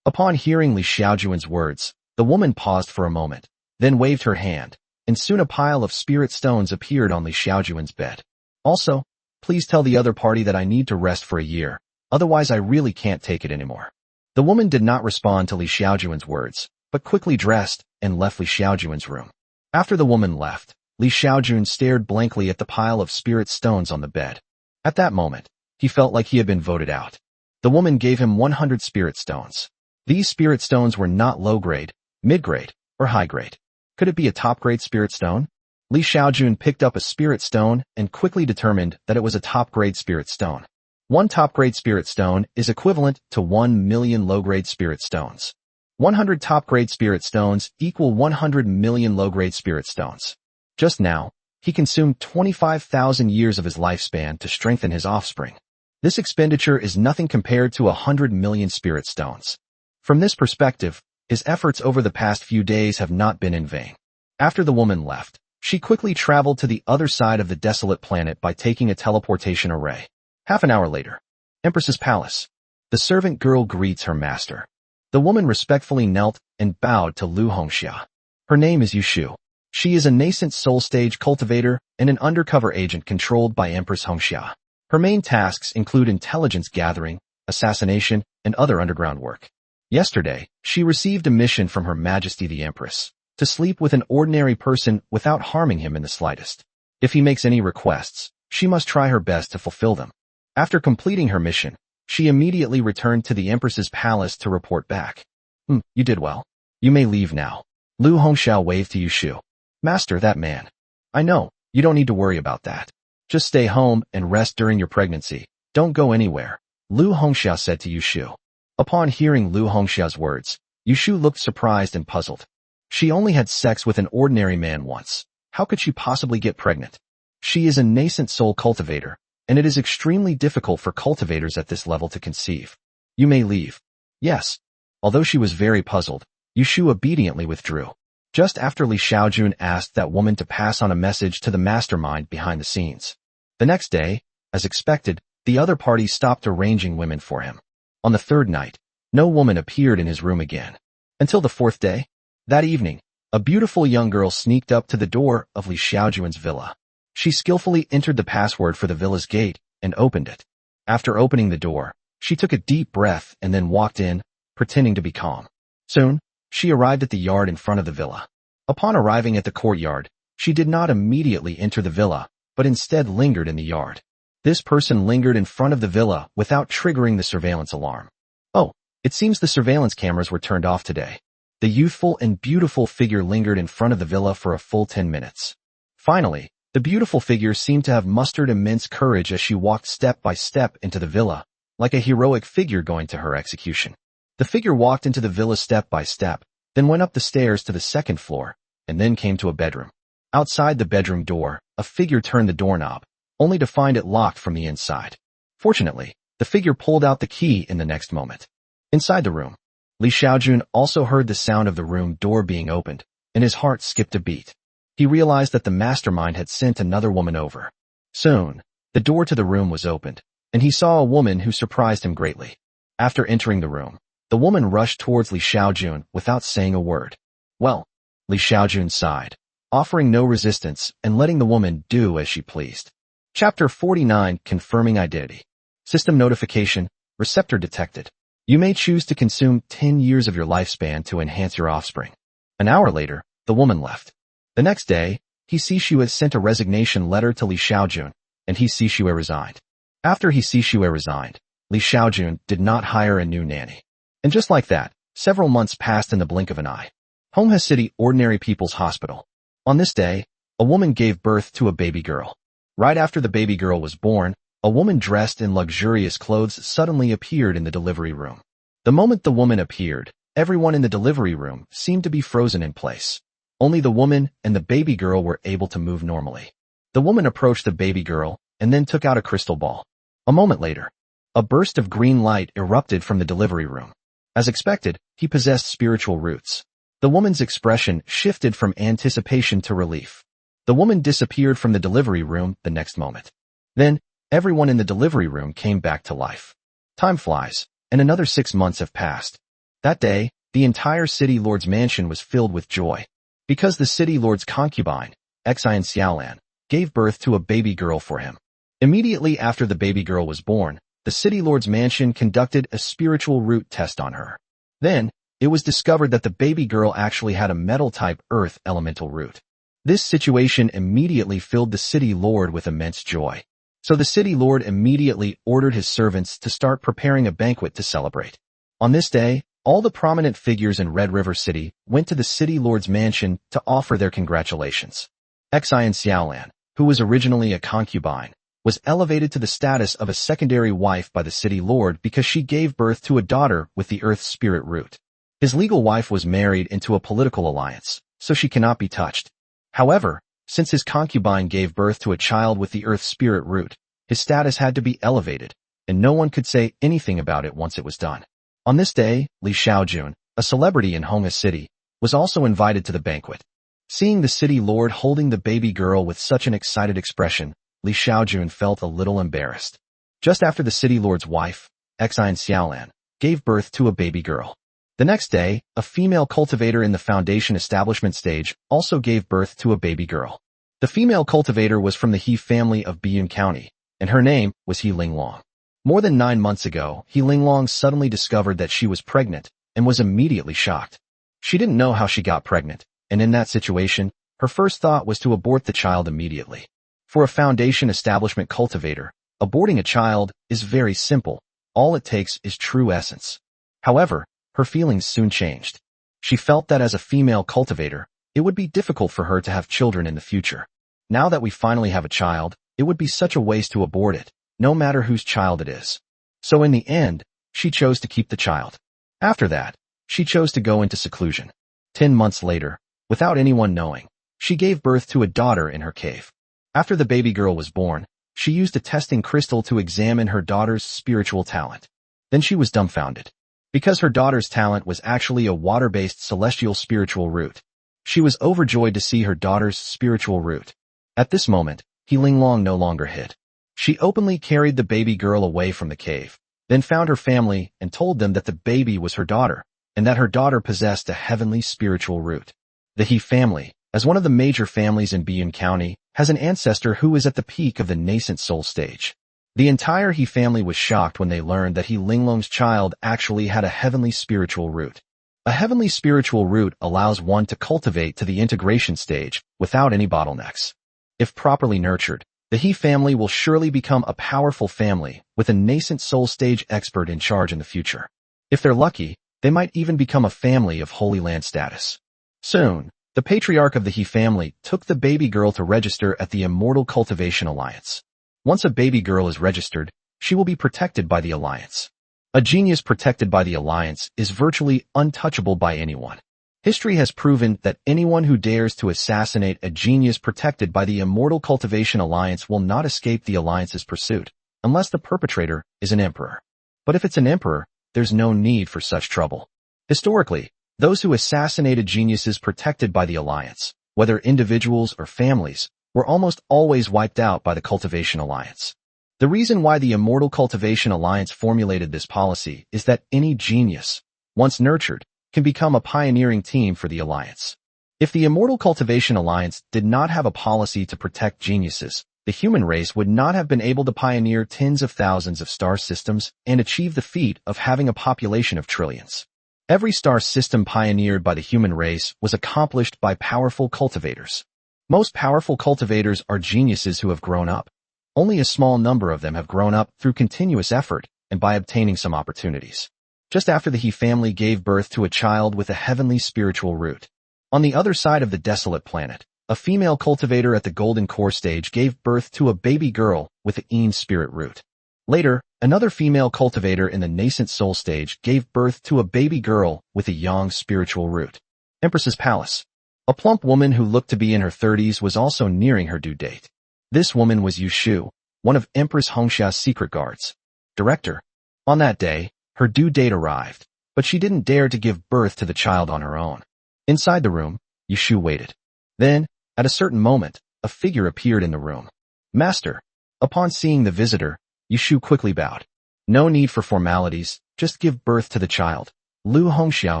A: Upon hearing Li Xiaojun's words, the woman paused for a moment, then waved her hand, and soon a pile of spirit stones appeared on Li Xiaojun's bed. "Also, please tell the other party that I need to rest for a year, otherwise I really can't take it anymore." The woman did not respond to Li Xiaojun's words, but quickly dressed and left Li Xiaojun's room. After the woman left, Li Xiaojun stared blankly at the pile of spirit stones on the bed. At that moment, he felt like he had been voted out. The woman gave him 100 spirit stones. These spirit stones were not low-grade, mid-grade, or high-grade. Could it be a top-grade spirit stone? Li Xiaojun picked up a spirit stone and quickly determined that it was a top-grade spirit stone. One top-grade spirit stone is equivalent to 1 million low-grade spirit stones. 100 top-grade spirit stones equal 100 million low-grade spirit stones. Just now, he consumed 25,000 years of his lifespan to strengthen his offspring. This expenditure is nothing compared to 100 million spirit stones. From this perspective, his efforts over the past few days have not been in vain. After the woman left, she quickly traveled to the other side of the desolate planet by taking a teleportation array. Half an hour later, Empress's palace. The servant girl greets her master. The woman respectfully knelt and bowed to Lu Hongxia. Her name is Yushu. She is a nascent soul-stage cultivator and an undercover agent controlled by Empress Hongxia. Her main tasks include intelligence gathering, assassination, and other underground work. Yesterday, she received a mission from Her Majesty the Empress, to sleep with an ordinary person without harming him in the slightest. If he makes any requests, she must try her best to fulfill them. After completing her mission, she immediately returned to the Empress's palace to report back. You did well. You may leave now." Lu Hongxia waved to Yushu. "Master, that man. I know, you don't need to worry about that. Just stay home and rest during your pregnancy. Don't go anywhere," Lu Hongxia said to Yushu. Upon hearing Lu Hongxia's words, Yushu looked surprised and puzzled. She only had sex with an ordinary man once. How could she possibly get pregnant? She is a nascent soul cultivator, and it is extremely difficult for cultivators at this level to conceive. "You may leave." "Yes." Although she was very puzzled, Yushu obediently withdrew. Just after Li Xiaojun asked that woman to pass on a message to the mastermind behind the scenes. The next day, as expected, the other party stopped arranging women for him. On the third night, no woman appeared in his room again. Until the fourth day. That evening, a beautiful young girl sneaked up to the door of Li Xiaojun's villa. She skillfully entered the password for the villa's gate and opened it. After opening the door, she took a deep breath and then walked in, pretending to be calm. Soon, she arrived at the yard in front of the villa. Upon arriving at the courtyard, She did not immediately enter the villa, but instead lingered in the yard. This person lingered in front of the villa without triggering the surveillance alarm. Oh, it seems the surveillance cameras were turned off today. The youthful and beautiful figure lingered in front of the villa for a full 10 minutes. Finally, the beautiful figure seemed to have mustered immense courage as she walked step by step into the villa, like a heroic figure going to her execution. The figure walked into the villa step by step, then went up the stairs to the second floor, and then came to a bedroom. Outside the bedroom door, a figure turned the doorknob, only to find it locked from the inside. Fortunately, the figure pulled out the key in the next moment. Inside the room, Xiaojun also heard the sound of the room door being opened, and his heart skipped a beat. He realized that the mastermind had sent another woman over. Soon, the door to the room was opened, and he saw a woman who surprised him greatly. After entering the room, the woman rushed towards Xiaojun without saying a word. Well, Xiaojun sighed, offering no resistance and letting the woman do as she pleased. Chapter 49, Confirming Identity. System notification, receptor detected. You may choose to consume 10 years of your lifespan to enhance your offspring. An hour later, the woman left. The next day, He-Sishue sent a resignation letter to Xiaojun, and He-Sishue resigned. After He-Sishue resigned, Xiaojun did not hire a new nanny. And just like that, several months passed in the blink of an eye. Honghe City Ordinary People's Hospital. On this day, a woman gave birth to a baby girl. Right after the baby girl was born, a woman dressed in luxurious clothes suddenly appeared in the delivery room. The moment the woman appeared, everyone in the delivery room seemed to be frozen in place. Only the woman and the baby girl were able to move normally. The woman approached the baby girl and then took out a crystal ball. A moment later, a burst of green light erupted from the delivery room. As expected, he possessed spiritual roots. The woman's expression shifted from anticipation to relief. The woman disappeared from the delivery room the next moment. Then, everyone in the delivery room came back to life. Time flies, and another 6 months have passed. That day, the entire city lord's mansion was filled with joy. Because the city lord's concubine, Xiaojun, gave birth to a baby girl for him. Immediately after the baby girl was born, the city lord's mansion conducted a spiritual root test on her. Then, it was discovered that the baby girl actually had a metal-type earth elemental root. This situation immediately filled the city lord with immense joy. So the city lord immediately ordered his servants to start preparing a banquet to celebrate. On this day, all the prominent figures in Red River City went to the city lord's mansion to offer their congratulations. Xiaojun, who was originally a concubine, was elevated to the status of a secondary wife by the city lord because she gave birth to a daughter with the earth spirit root. His legal wife was married into a political alliance, so she cannot be touched. However, since his concubine gave birth to a child with the earth spirit root, his status had to be elevated, and no one could say anything about it once it was done. On this day, Xiaojun, a celebrity in Honghe City, was also invited to the banquet. Seeing the city lord holding the baby girl with such an excited expression, Xiaojun felt a little embarrassed. Just after the city lord's wife, Xiaojun, gave birth to a baby girl. The next day, a female cultivator in the foundation establishment stage also gave birth to a baby girl. The female cultivator was from the He family of Biyun County, and her name was He Linglong. More than 9 months ago, He Linglong suddenly discovered that she was pregnant and was immediately shocked. She didn't know how she got pregnant, and in that situation, her first thought was to abort the child immediately. For a foundation establishment cultivator, aborting a child is very simple. All it takes is true essence. However, her feelings soon changed. She felt that as a female cultivator, it would be difficult for her to have children in the future. Now that we finally have a child, it would be such a waste to abort it, no matter whose child it is. So in the end, she chose to keep the child. After that, she chose to go into seclusion. 10 months later, without anyone knowing, she gave birth to a daughter in her cave. After the baby girl was born, she used a testing crystal to examine her daughter's spiritual talent. Then she was dumbfounded. Because her daughter's talent was actually a water-based celestial spiritual root. She was overjoyed to see her daughter's spiritual root. At this moment, He Linglong no longer hid. She openly carried the baby girl away from the cave, then found her family and told them that the baby was her daughter, and that her daughter possessed a heavenly spiritual root. The He family, as one of the major families in Biyun County, has an ancestor who is at the peak of the nascent soul stage. The entire He family was shocked when they learned that He Linglong's child actually had a heavenly spiritual root. A heavenly spiritual root allows one to cultivate to the integration stage without any bottlenecks. If properly nurtured, the He family will surely become a powerful family with a nascent soul stage expert in charge in the future. If they're lucky, they might even become a family of Holy Land status. Soon, the patriarch of the He family took the baby girl to register at the Immortal Cultivation Alliance. Once a baby girl is registered, she will be protected by the Alliance. A genius protected by the Alliance is virtually untouchable by anyone. History has proven that anyone who dares to assassinate a genius protected by the Immortal Cultivation Alliance will not escape the Alliance's pursuit, unless the perpetrator is an emperor. But if it's an emperor, there's no need for such trouble. Historically, those who assassinated geniuses protected by the Alliance, whether individuals or families, were almost always wiped out by the Cultivation Alliance. The reason why the Immortal Cultivation Alliance formulated this policy is that any genius, once nurtured, can become a pioneering team for the Alliance. If the Immortal Cultivation Alliance did not have a policy to protect geniuses, the human race would not have been able to pioneer tens of thousands of star systems and achieve the feat of having a population of trillions. Every star system pioneered by the human race was accomplished by powerful cultivators. Most powerful cultivators are geniuses who have grown up. Only a small number of them have grown up through continuous effort and by obtaining some opportunities. Just after the He family gave birth to a child with a heavenly spiritual root. On the other side of the desolate planet, a female cultivator at the golden core stage gave birth to a baby girl with a Een spirit root. Later, another female cultivator in the nascent soul stage gave birth to a baby girl with a Yang spiritual root. Empress's Palace. A plump woman who looked to be in her 30s was also nearing her due date. This woman was Yu Shu, one of Empress Hongxia's secret guards. Director. On that day, her due date arrived, but she didn't dare to give birth to the child on her own. Inside the room, Yu Shu waited. Then, at a certain moment, a figure appeared in the room. Master. Upon seeing the visitor, Yu Shu quickly bowed. No need for formalities, just give birth to the child. Lu Hongxiao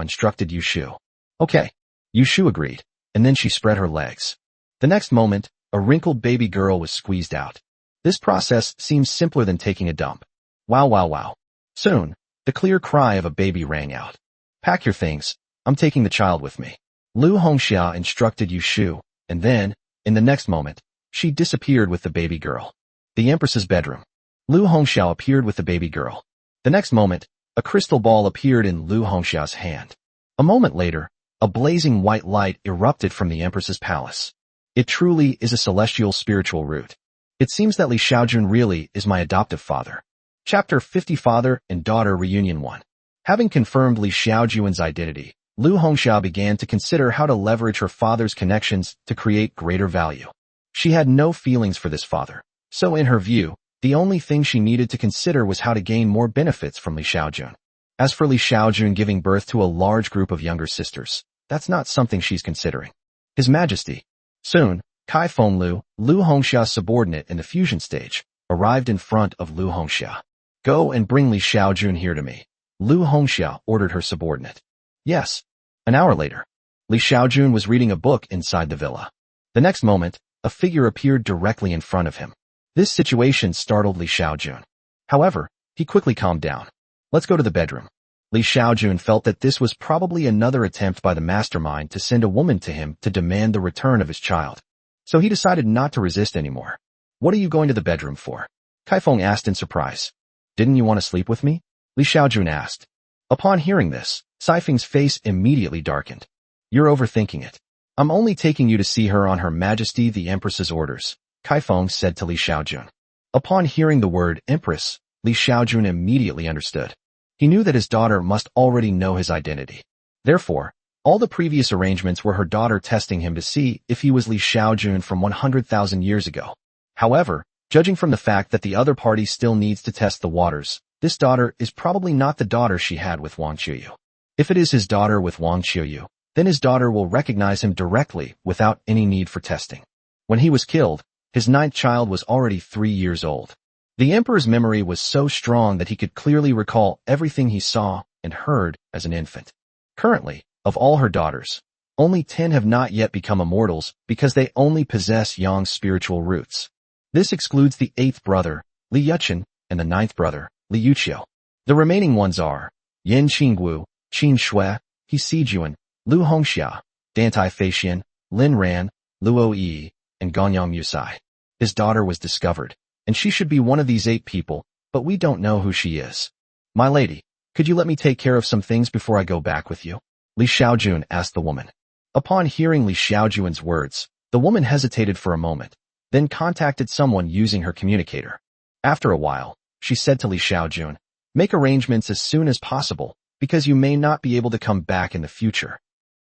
A: instructed Yu Shu. Okay. Yu Shu agreed, and then she spread her legs. The next moment, a wrinkled baby girl was squeezed out. This process seems simpler than taking a dump. Wow, wow, wow. Soon, the clear cry of a baby rang out. Pack your things, I'm taking the child with me. Lu Hongxia instructed Yu Shu, and then, in the next moment, she disappeared with the baby girl. The Empress's bedroom. Lu Hongxiao appeared with the baby girl. The next moment, a crystal ball appeared in Lu Hongxiao's hand. A moment later, a blazing white light erupted from the Empress's palace. It truly is a celestial spiritual root. It seems that Li Xiaojun really is my adoptive father. Chapter 50 Father and Daughter Reunion 1. Having confirmed Li Xiaojun's identity, Lu Hongxia began to consider how to leverage her father's connections to create greater value. She had no feelings for this father, so in her view, the only thing she needed to consider was how to gain more benefits from Li Xiaojun. As for Li Xiaojun giving birth to a large group of younger sisters, that's not something she's considering. His Majesty. Soon, Kai Fenglu, Lu Hongxia's subordinate in the fusion stage, arrived in front of Lu Hongxia. Go and bring Li Xiaojun here to me. Lu Hongxia ordered her subordinate. Yes. An hour later, Li Xiaojun was reading a book inside the villa. The next moment, a figure appeared directly in front of him. This situation startled Li Xiaojun. However, he quickly calmed down. Let's go to the bedroom. Li Xiaojun felt that this was probably another attempt by the mastermind to send a woman to him to demand the return of his child. So he decided not to resist anymore. What are you going to the bedroom for? Kaifeng asked in surprise. Didn't you want to sleep with me? Li Xiaojun asked. Upon hearing this, Saifeng's face immediately darkened. You're overthinking it. I'm only taking you to see her on Her Majesty the Empress's orders, Kaifeng said to Li Xiaojun. Upon hearing the word Empress, Li Xiaojun immediately understood. He knew that his daughter must already know his identity. Therefore, all the previous arrangements were her daughter testing him to see if he was Li Xiaojun from 100,000 years ago. However, judging from the fact that the other party still needs to test the waters, this daughter is probably not the daughter she had with Wang Qiuyu. If it is his daughter with Wang Qiuyu, then his daughter will recognize him directly without any need for testing. When he was killed, his ninth child was already 3 years old. The emperor's memory was so strong that he could clearly recall everything he saw and heard as an infant. Currently, of all her daughters, only 10 have not yet become immortals because they only possess Yang's spiritual roots. This excludes the 8th brother, Li Yuchen, and the 9th brother, Li Yuqiu. The remaining ones are Yin Qingwu, Qin Shui, He Xiaojun, Lu Hongxia, Dantai Feixian, Lin Ran, Luo Yi, and Ganyang Musai. His daughter was discovered, and she should be one of these 8 people, but we don't know who she is. My lady, could you let me take care of some things before I go back with you? Li Xiaojun asked the woman. Upon hearing Li Xiaojun's words, the woman hesitated for a moment, then contacted someone using her communicator. After a while, she said to Li Xiaojun, make arrangements as soon as possible, because you may not be able to come back in the future.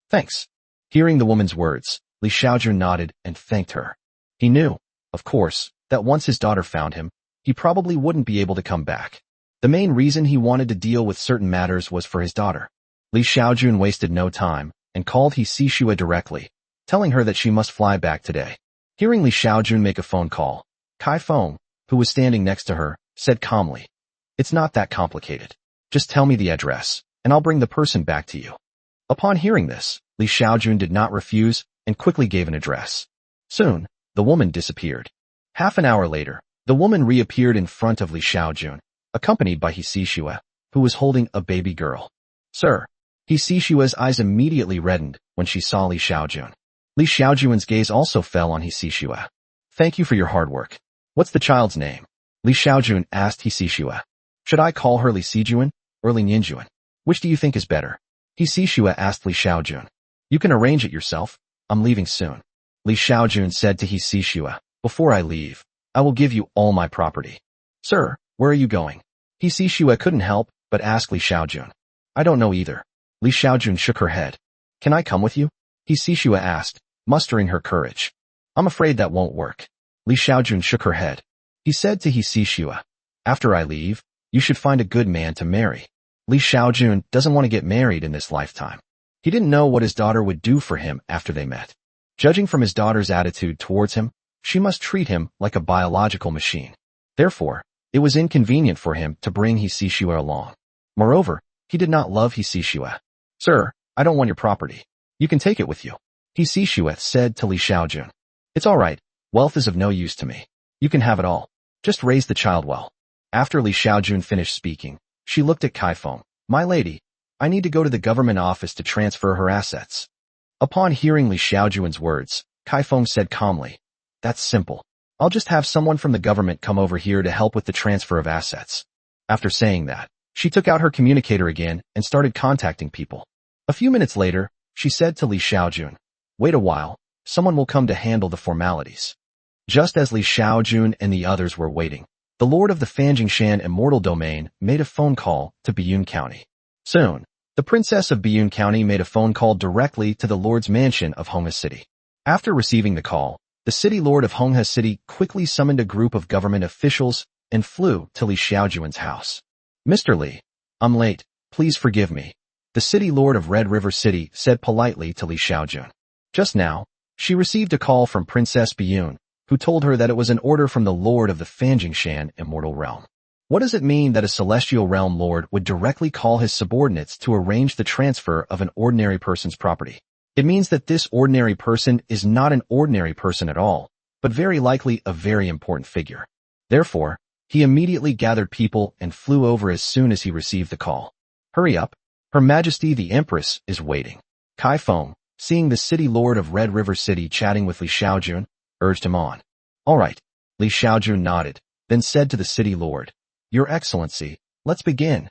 A: Thanks. Hearing the woman's words, Li Xiaojun nodded and thanked her. He knew, of course, that once his daughter found him, he probably wouldn't be able to come back. The main reason he wanted to deal with certain matters was for his daughter. Li Xiaojun wasted no time and called He Xixue directly, telling her that she must fly back today. Hearing Li Xiaojun make a phone call, Kai Feng, who was standing next to her, said calmly, "It's not that complicated. Just tell me the address, and I'll bring the person back to you." Upon hearing this, Li Xiaojun did not refuse and quickly gave an address. Soon, the woman disappeared. Half an hour later, the woman reappeared in front of Li Xiaojun, accompanied by He Xixue, who was holding a baby girl. "Sir." He Xixue's eyes immediately reddened when she saw Li Xiaojun. Li Xiaojun's gaze also fell on He Xixue. "Thank you for your hard work. What's the child's name?" Li Xiaojun asked He Xixue. "Should I call her Li Xijuan or Li Ninjuan? Which do you think is better?" He Xixue asked Li Xiaojun. "You can arrange it yourself. I'm leaving soon." Li Xiaojun said to He Xixue, "Before I leave, I will give you all my property." "Sir, where are you going?" He Xixue couldn't help but ask Li Xiaojun. "I don't know either." Li Xiaojun shook her head. "Can I come with you?" He Xixue asked, mustering her courage. "I'm afraid that won't work." Li Xiaojun shook her head. He said to He Xixue, "After I leave, you should find a good man to marry." Li Xiaojun doesn't want to get married in this lifetime. He didn't know what his daughter would do for him after they met. Judging from his daughter's attitude towards him, she must treat him like a biological machine. Therefore, it was inconvenient for him to bring He Xixue along. Moreover, he did not love He Xixue. "Sir, I don't want your property. You can take it with you." He Xixue said to Li Xiaojun. "It's all right. Wealth is of no use to me. You can have it all. Just raise the child well." After Li Xiaojun finished speaking, she looked at Kai Feng. "My lady, I need to go to the government office to transfer her assets." Upon hearing Li Xiaojun's words, Kai Feng said calmly, "That's simple. I'll just have someone from the government come over here to help with the transfer of assets." After saying that, she took out her communicator again and started contacting people. A few minutes later, she said to Li Xiaojun, "Wait a while, someone will come to handle the formalities." Just as Li Xiaojun and the others were waiting, the lord of the Fanjingshan immortal domain made a phone call to Biyun County. Soon, the princess of Biyun County made a phone call directly to the lord's mansion of Honghe City. After receiving the call, the city lord of Honghe City quickly summoned a group of government officials and flew to Li Xiaojun's house. "Mr. Li, I'm late. Please forgive me," the city lord of Red River City said politely to Li Xiaojun. Just now, she received a call from Princess Biyun, who told her that it was an order from the lord of the Fanjingshan immortal realm. What does it mean that a celestial realm lord would directly call his subordinates to arrange the transfer of an ordinary person's property? It means that this ordinary person is not an ordinary person at all, but very likely a very important figure. Therefore, he immediately gathered people and flew over as soon as he received the call. "Hurry up. Her Majesty the Empress is waiting." Kai Feng, seeing the city lord of Red River City chatting with Li Xiaojun, urged him on. "All right." Li Xiaojun nodded, then said to the city lord, "Your Excellency, let's begin."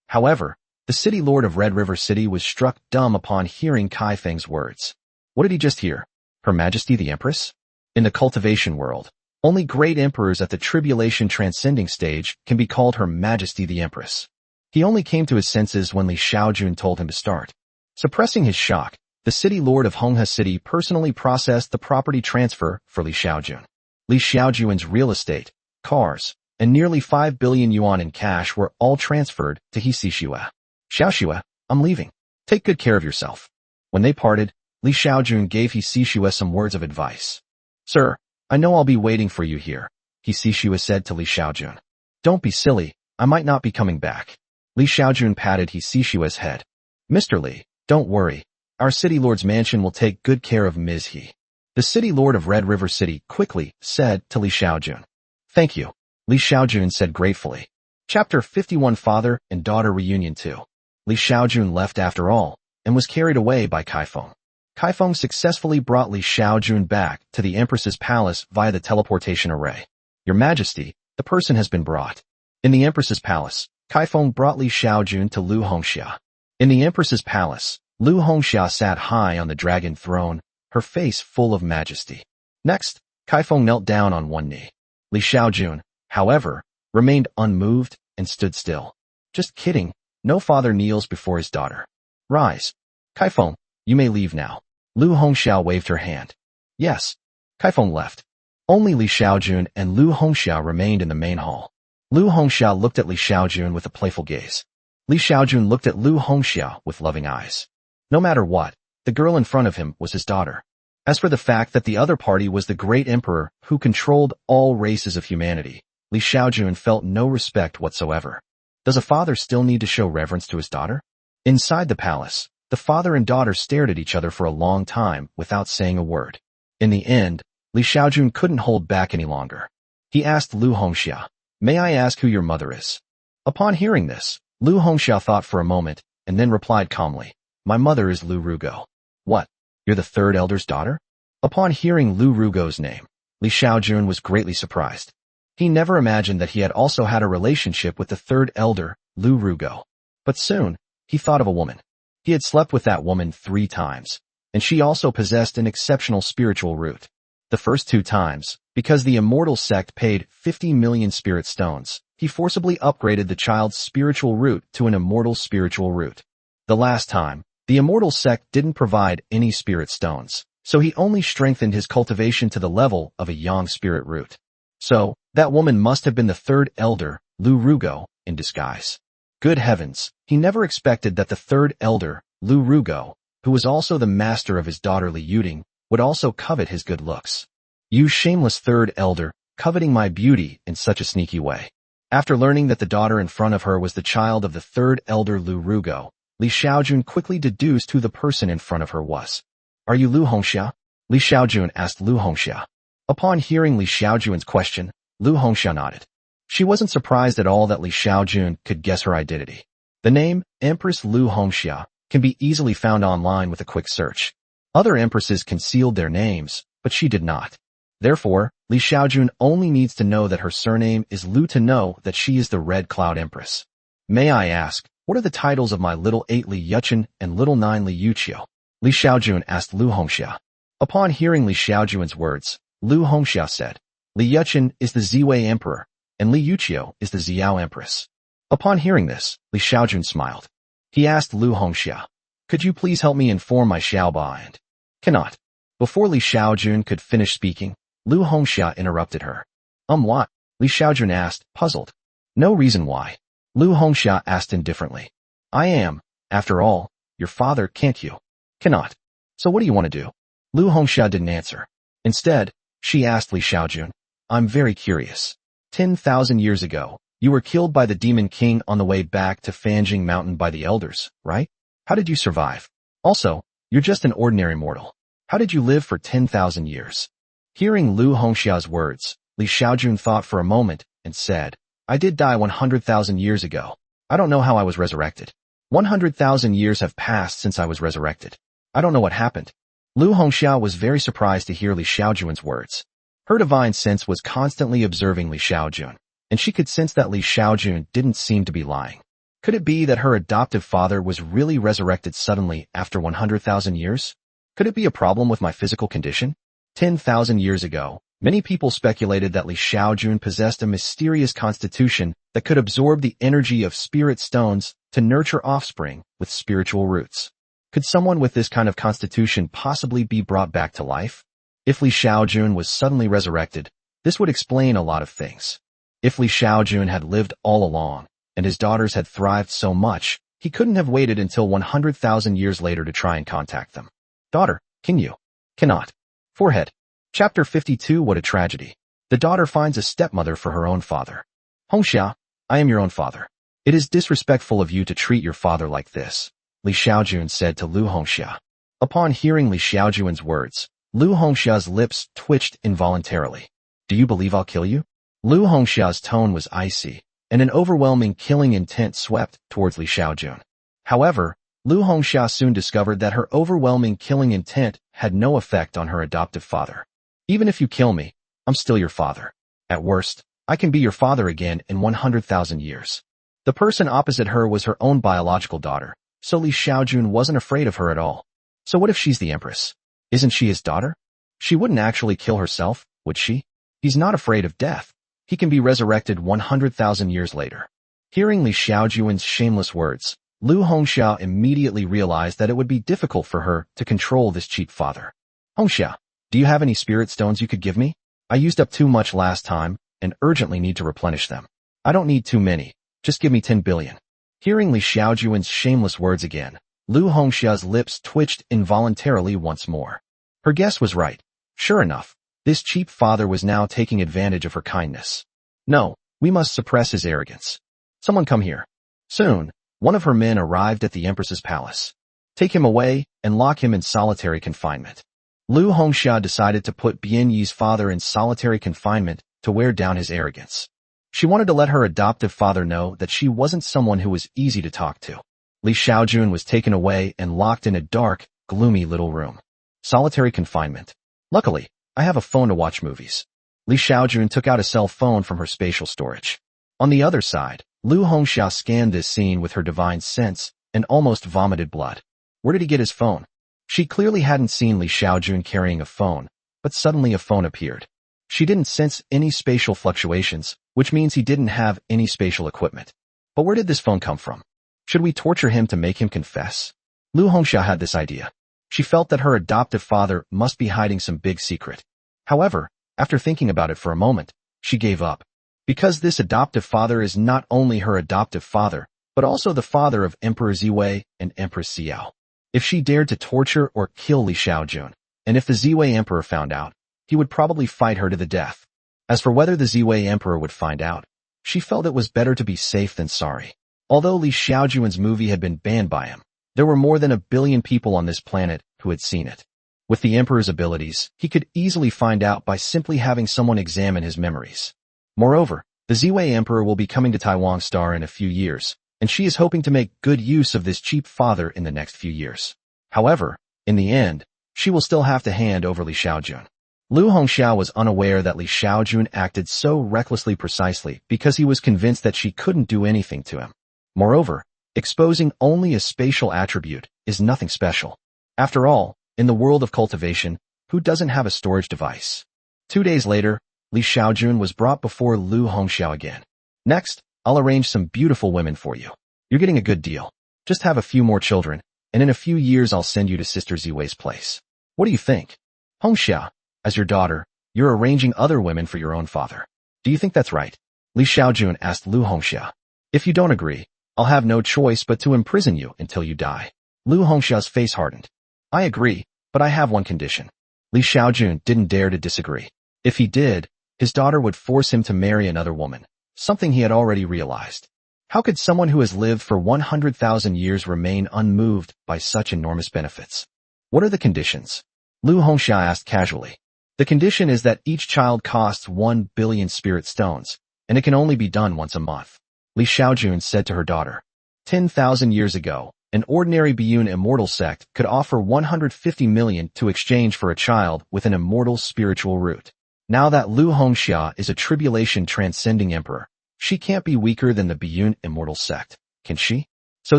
A: However, the city lord of Red River City was struck dumb upon hearing Kai Feng's words. What did he just hear? Her Majesty the Empress? In the cultivation world, only great emperors at the tribulation transcending stage can be called Her Majesty the Empress. He only came to his senses when Li Xiaojun told him to start. Suppressing his shock, the city lord of Honghe City personally processed the property transfer for Li Xiaojun. Li Xiaojun's real estate, cars, and nearly 5 billion yuan in cash were all transferred to He Xixue. "Xiaoxue, I'm leaving. Take good care of yourself." When they parted, Li Xiaojun gave He Xixue some words of advice. "Sir, I know I'll be waiting for you here," He Xixue said to Li Xiaojun. "Don't be silly, I might not be coming back." Li Xiaojun patted He Xixue's head. "Mr. Li, don't worry. Our city lord's mansion will take good care of Ms. He." The city lord of Red River City quickly said to Li Xiaojun. "Thank you," Li Xiaojun said gratefully. Chapter 51 Father and Daughter Reunion 2. Li Xiaojun left after all, and was carried away by Kaifeng. Kaifeng successfully brought Li Xiaojun back to the Empress's palace via the teleportation array. Your Majesty, the person has been brought. In the Empress's palace, Kaifeng brought Li Xiaojun to Lu Hongxia. In the Empress's palace, Lu Hongxia sat high on the dragon throne, her face full of majesty. Next, Kaifeng knelt down on one knee. Li Xiaojun, however, remained unmoved and stood still. Just kidding, no father kneels before his daughter. Rise. Kaifeng, you may leave now. Lu Hongxia waved her hand. Yes. Kaifeng left. Only Li Xiaojun and Lu Hongxia remained in the main hall. Lu Hongxia looked at Li Xiaojun with a playful gaze. Li Xiaojun looked at Lu Hongxia with loving eyes. No matter what, the girl in front of him was his daughter. As for the fact that the other party was the great emperor who controlled all races of humanity, Li Xiaojun felt no respect whatsoever. Does a father still need to show reverence to his daughter? Inside the palace, the father and daughter stared at each other for a long time without saying a word. In the end, Li Xiaojun couldn't hold back any longer. He asked Lu Hongxia, "May I ask who your mother is?" Upon hearing this, Lu Hongxia thought for a moment and then replied calmly, "My mother is Lu Rugo." "What? You're the third elder's daughter?" Upon hearing Lu Rugo's name, Li Xiaojun was greatly surprised. He never imagined that he had also had a relationship with the third elder, Lu Rugo. But soon, he thought of a woman. He had slept with that woman 3 times, and she also possessed an exceptional spiritual root. The first 2 times, because the immortal sect paid 50 million spirit stones, he forcibly upgraded the child's spiritual root to an immortal spiritual root. The last time, the immortal sect didn't provide any spirit stones, so he only strengthened his cultivation to the level of a yang spirit root. So, that woman must have been the third elder, Lu Rugo, in disguise. Good heavens, he never expected that the third elder, Lu Rugo, who was also the master of his daughter Li Yuding, would also covet his good looks. You shameless third elder, coveting my beauty in such a sneaky way. After learning that the daughter in front of her was the child of the third elder Lu Rugo, Li Xiaojun quickly deduced who the person in front of her was. Are you Lu Hongxia? Li Xiaojun asked Lu Hongxia. Upon hearing Li Xiaojun's question, Lu Hongxia nodded. She wasn't surprised at all that Li Xiaojun could guess her identity. The name, Empress Lu Hongxia, can be easily found online with a quick search. Other empresses concealed their names, but she did not. Therefore, Li Xiaojun only needs to know that her surname is Lu to know that she is the Red Cloud Empress. May I ask, what are the titles of my little 8 Li Yuchen and little 9 Li Yuqiu? Li Xiaojun asked Lu Hongxia. Upon hearing Li Xiaojun's words, Lu Hongxia said, Li Yuchen is the Ziwei Emperor, and Li Yuqiu is the Xiao Empress. Upon hearing this, Li Xiaojun smiled. He asked Lu Hongxia, could you please help me inform my Xiaoba and cannot. Before Li Xiaojun could finish speaking, Lu Hongxia interrupted her. What? Li Xiaojun asked, puzzled. No reason why. Lu Hongxia asked indifferently. I am, after all, your father, can't you? Cannot. So what do you want to do? Lu Hongxia didn't answer. Instead, she asked Li Xiaojun, I'm very curious. 10,000 years ago, you were killed by the Demon King on the way back to Fanjing Mountain by the elders, right? How did you survive? Also, you're just an ordinary mortal. How did you live for 10,000 years? Hearing Lu Hongxia's words, Li Xiaojun thought for a moment and said, I did die 100,000 years ago. I don't know how I was resurrected. 100,000 years have passed since I was resurrected. I don't know what happened. Lu Hongxia was very surprised to hear Li Xiaojun's words. Her divine sense was constantly observing Li Xiaojun, and she could sense that Li Xiaojun didn't seem to be lying. Could it be that her adoptive father was really resurrected suddenly after 100,000 years? Could it be a problem with my physical condition? 10,000 years ago, many people speculated that Li Xiaojun possessed a mysterious constitution that could absorb the energy of spirit stones to nurture offspring with spiritual roots. Could someone with this kind of constitution possibly be brought back to life? If Li Xiaojun was suddenly resurrected, this would explain a lot of things. If Li Xiaojun had lived all along, and his daughters had thrived so much, he couldn't have waited until 100,000 years later to try and contact them. Daughter, can you? Cannot. Forehead. Chapter 52. What a tragedy. The daughter finds a stepmother for her own father. Hongxia, I am your own father. It is disrespectful of you to treat your father like this, Li Xiaojun said to Lu Hongxia. Upon hearing Li Xiaojun's words, Lu Hongxia's lips twitched involuntarily. Do you believe I'll kill you? Lu Hongxia's tone was icy, and an overwhelming killing intent swept towards Li Xiaojun. However, Lu Hongxia soon discovered that her overwhelming killing intent had no effect on her adoptive father. Even if you kill me, I'm still your father. At worst, I can be your father again in 100,000 years. The person opposite her was her own biological daughter, so Li Xiaojun wasn't afraid of her at all. So what if she's the empress? Isn't she his daughter? She wouldn't actually kill herself, would she? He's not afraid of death. He can be resurrected 100,000 years later. Hearing Li Xiaojun's shameless words, Lu Hongxia immediately realized that it would be difficult for her to control this cheap father. Hongxia, do you have any spirit stones you could give me? I used up too much last time and urgently need to replenish them. I don't need too many. Just give me 10 billion. Hearing Li Xiaojun's shameless words again, Lu Hongxia's lips twitched involuntarily once more. Her guess was right. Sure enough, this cheap father was now taking advantage of her kindness. No, we must suppress his arrogance. Someone come here. Soon, one of her men arrived at the empress's palace. Take him away and lock him in solitary confinement. Lu Hongxia decided to put Bian Yi's father in solitary confinement to wear down his arrogance. She wanted to let her adoptive father know that she wasn't someone who was easy to talk to. Li Xiaojun was taken away and locked in a dark, gloomy little room. Solitary confinement. Luckily, I have a phone to watch movies. Li Xiaojun took out a cell phone from her spatial storage. On the other side, Lu Hongxia scanned this scene with her divine sense and almost vomited blood. Where did he get his phone? She clearly hadn't seen Li Xiaojun carrying a phone, but suddenly a phone appeared. She didn't sense any spatial fluctuations, which means he didn't have any spatial equipment. But where did this phone come from? Should we torture him to make him confess? Lu Hongxia had this idea. She felt that her adoptive father must be hiding some big secret. However, after thinking about it for a moment, she gave up. Because this adoptive father is not only her adoptive father, but also the father of Emperor Ziwei and Empress Xiao. If she dared to torture or kill Li Xiaojun, and if the Ziwei Emperor found out, he would probably fight her to the death. As for whether the Ziwei Emperor would find out, she felt it was better to be safe than sorry. Although Li Xiaojun's movie had been banned by him, there were more than 1 billion people on this planet who had seen it. With the Emperor's abilities, he could easily find out by simply having someone examine his memories. Moreover, the Ziwei Emperor will be coming to Taiwan Star in a few years, and she is hoping to make good use of this cheap father in the next few years. However, in the end, she will still have to hand over Li Xiaojun. Lu Hongxia was unaware that Li Xiaojun acted so recklessly precisely because he was convinced that she couldn't do anything to him. Moreover, exposing only a spatial attribute is nothing special. After all, in the world of cultivation, who doesn't have a storage device? 2 days later, Li Xiaojun was brought before Lu Hongxia again. Next, I'll arrange some beautiful women for you. You're getting a good deal. Just have a few more children, and in a few years I'll send you to Sister Ziwei's place. What do you think? Hongxia, as your daughter, you're arranging other women for your own father. Do you think that's right? Li Xiaojun asked Lu Hongxia. If you don't agree, I'll have no choice but to imprison you until you die. Lu Hongxia's face hardened. I agree, but I have one condition. Li Xiaojun didn't dare to disagree. If he did, his daughter would force him to marry another woman, something he had already realized. How could someone who has lived for 100,000 years remain unmoved by such enormous benefits? What are the conditions? Lu Hongxia asked casually. The condition is that each child costs 1 billion spirit stones, and it can only be done once a month. Li Xiaojun said to her daughter. 10,000 years ago, an ordinary Biyun immortal sect could offer 150 million to exchange for a child with an immortal spiritual root. Now that Lu Hongxia is a tribulation-transcending emperor, she can't be weaker than the Biyun immortal sect, can she? So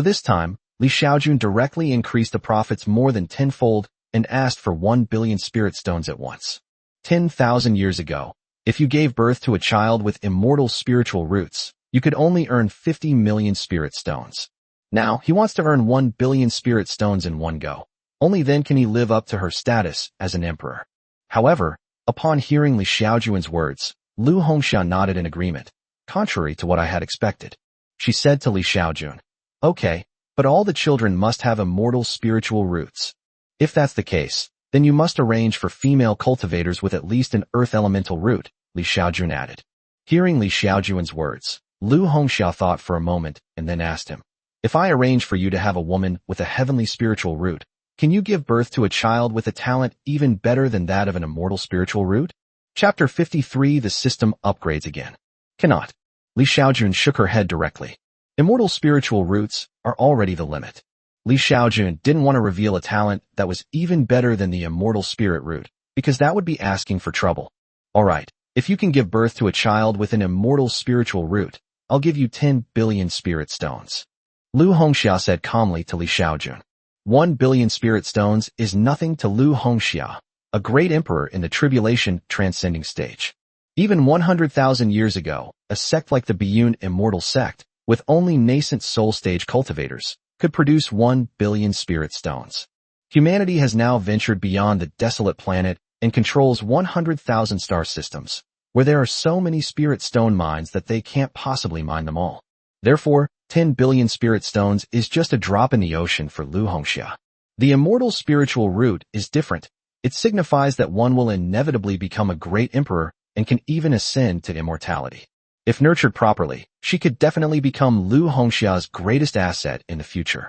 A: this time, Li Xiaojun directly increased the profits more than tenfold and asked for 1 billion spirit stones at once. 10,000 years ago, if you gave birth to a child with immortal spiritual roots, you could only earn 50 million spirit stones. Now, he wants to earn 1 billion spirit stones in one go. Only then can he live up to her status as an emperor. However, upon hearing Li Xiaojun's words, Lu Hongxia nodded in agreement, contrary to what I had expected. She said to Li Xiaojun, Okay, but all the children must have immortal spiritual roots. If that's the case, then you must arrange for female cultivators with at least an earth elemental root, Li Xiaojun added. Hearing Li Xiaojun's words, Lu Hongxia thought for a moment and then asked him, If I arrange for you to have a woman with a heavenly spiritual root, can you give birth to a child with a talent even better than that of an immortal spiritual root? Chapter 53 The System Upgrades Again. Cannot. Li Xiaojun shook her head directly. Immortal spiritual roots are already the limit. Li Xiaojun didn't want to reveal a talent that was even better than the immortal spirit root, because that would be asking for trouble. Alright, if you can give birth to a child with an immortal spiritual root, I'll give you 10 billion spirit stones. Lu Hongxia said calmly to Li Xiaojun. 1 billion spirit stones is nothing to Lu Hongxia, a great emperor in the tribulation transcending stage. Even 100,000 years ago, a sect like the Biyun immortal sect, with only nascent soul stage cultivators, could produce 1 billion spirit stones. Humanity has now ventured beyond the desolate planet and controls 100,000 star systems, where there are so many spirit stone mines that they can't possibly mine them all. Therefore, 10 billion spirit stones is just a drop in the ocean for Lu Hongxia. The immortal spiritual root is different. It signifies that one will inevitably become a great emperor and can even ascend to immortality. If nurtured properly, she could definitely become Lu Hongxia's greatest asset in the future.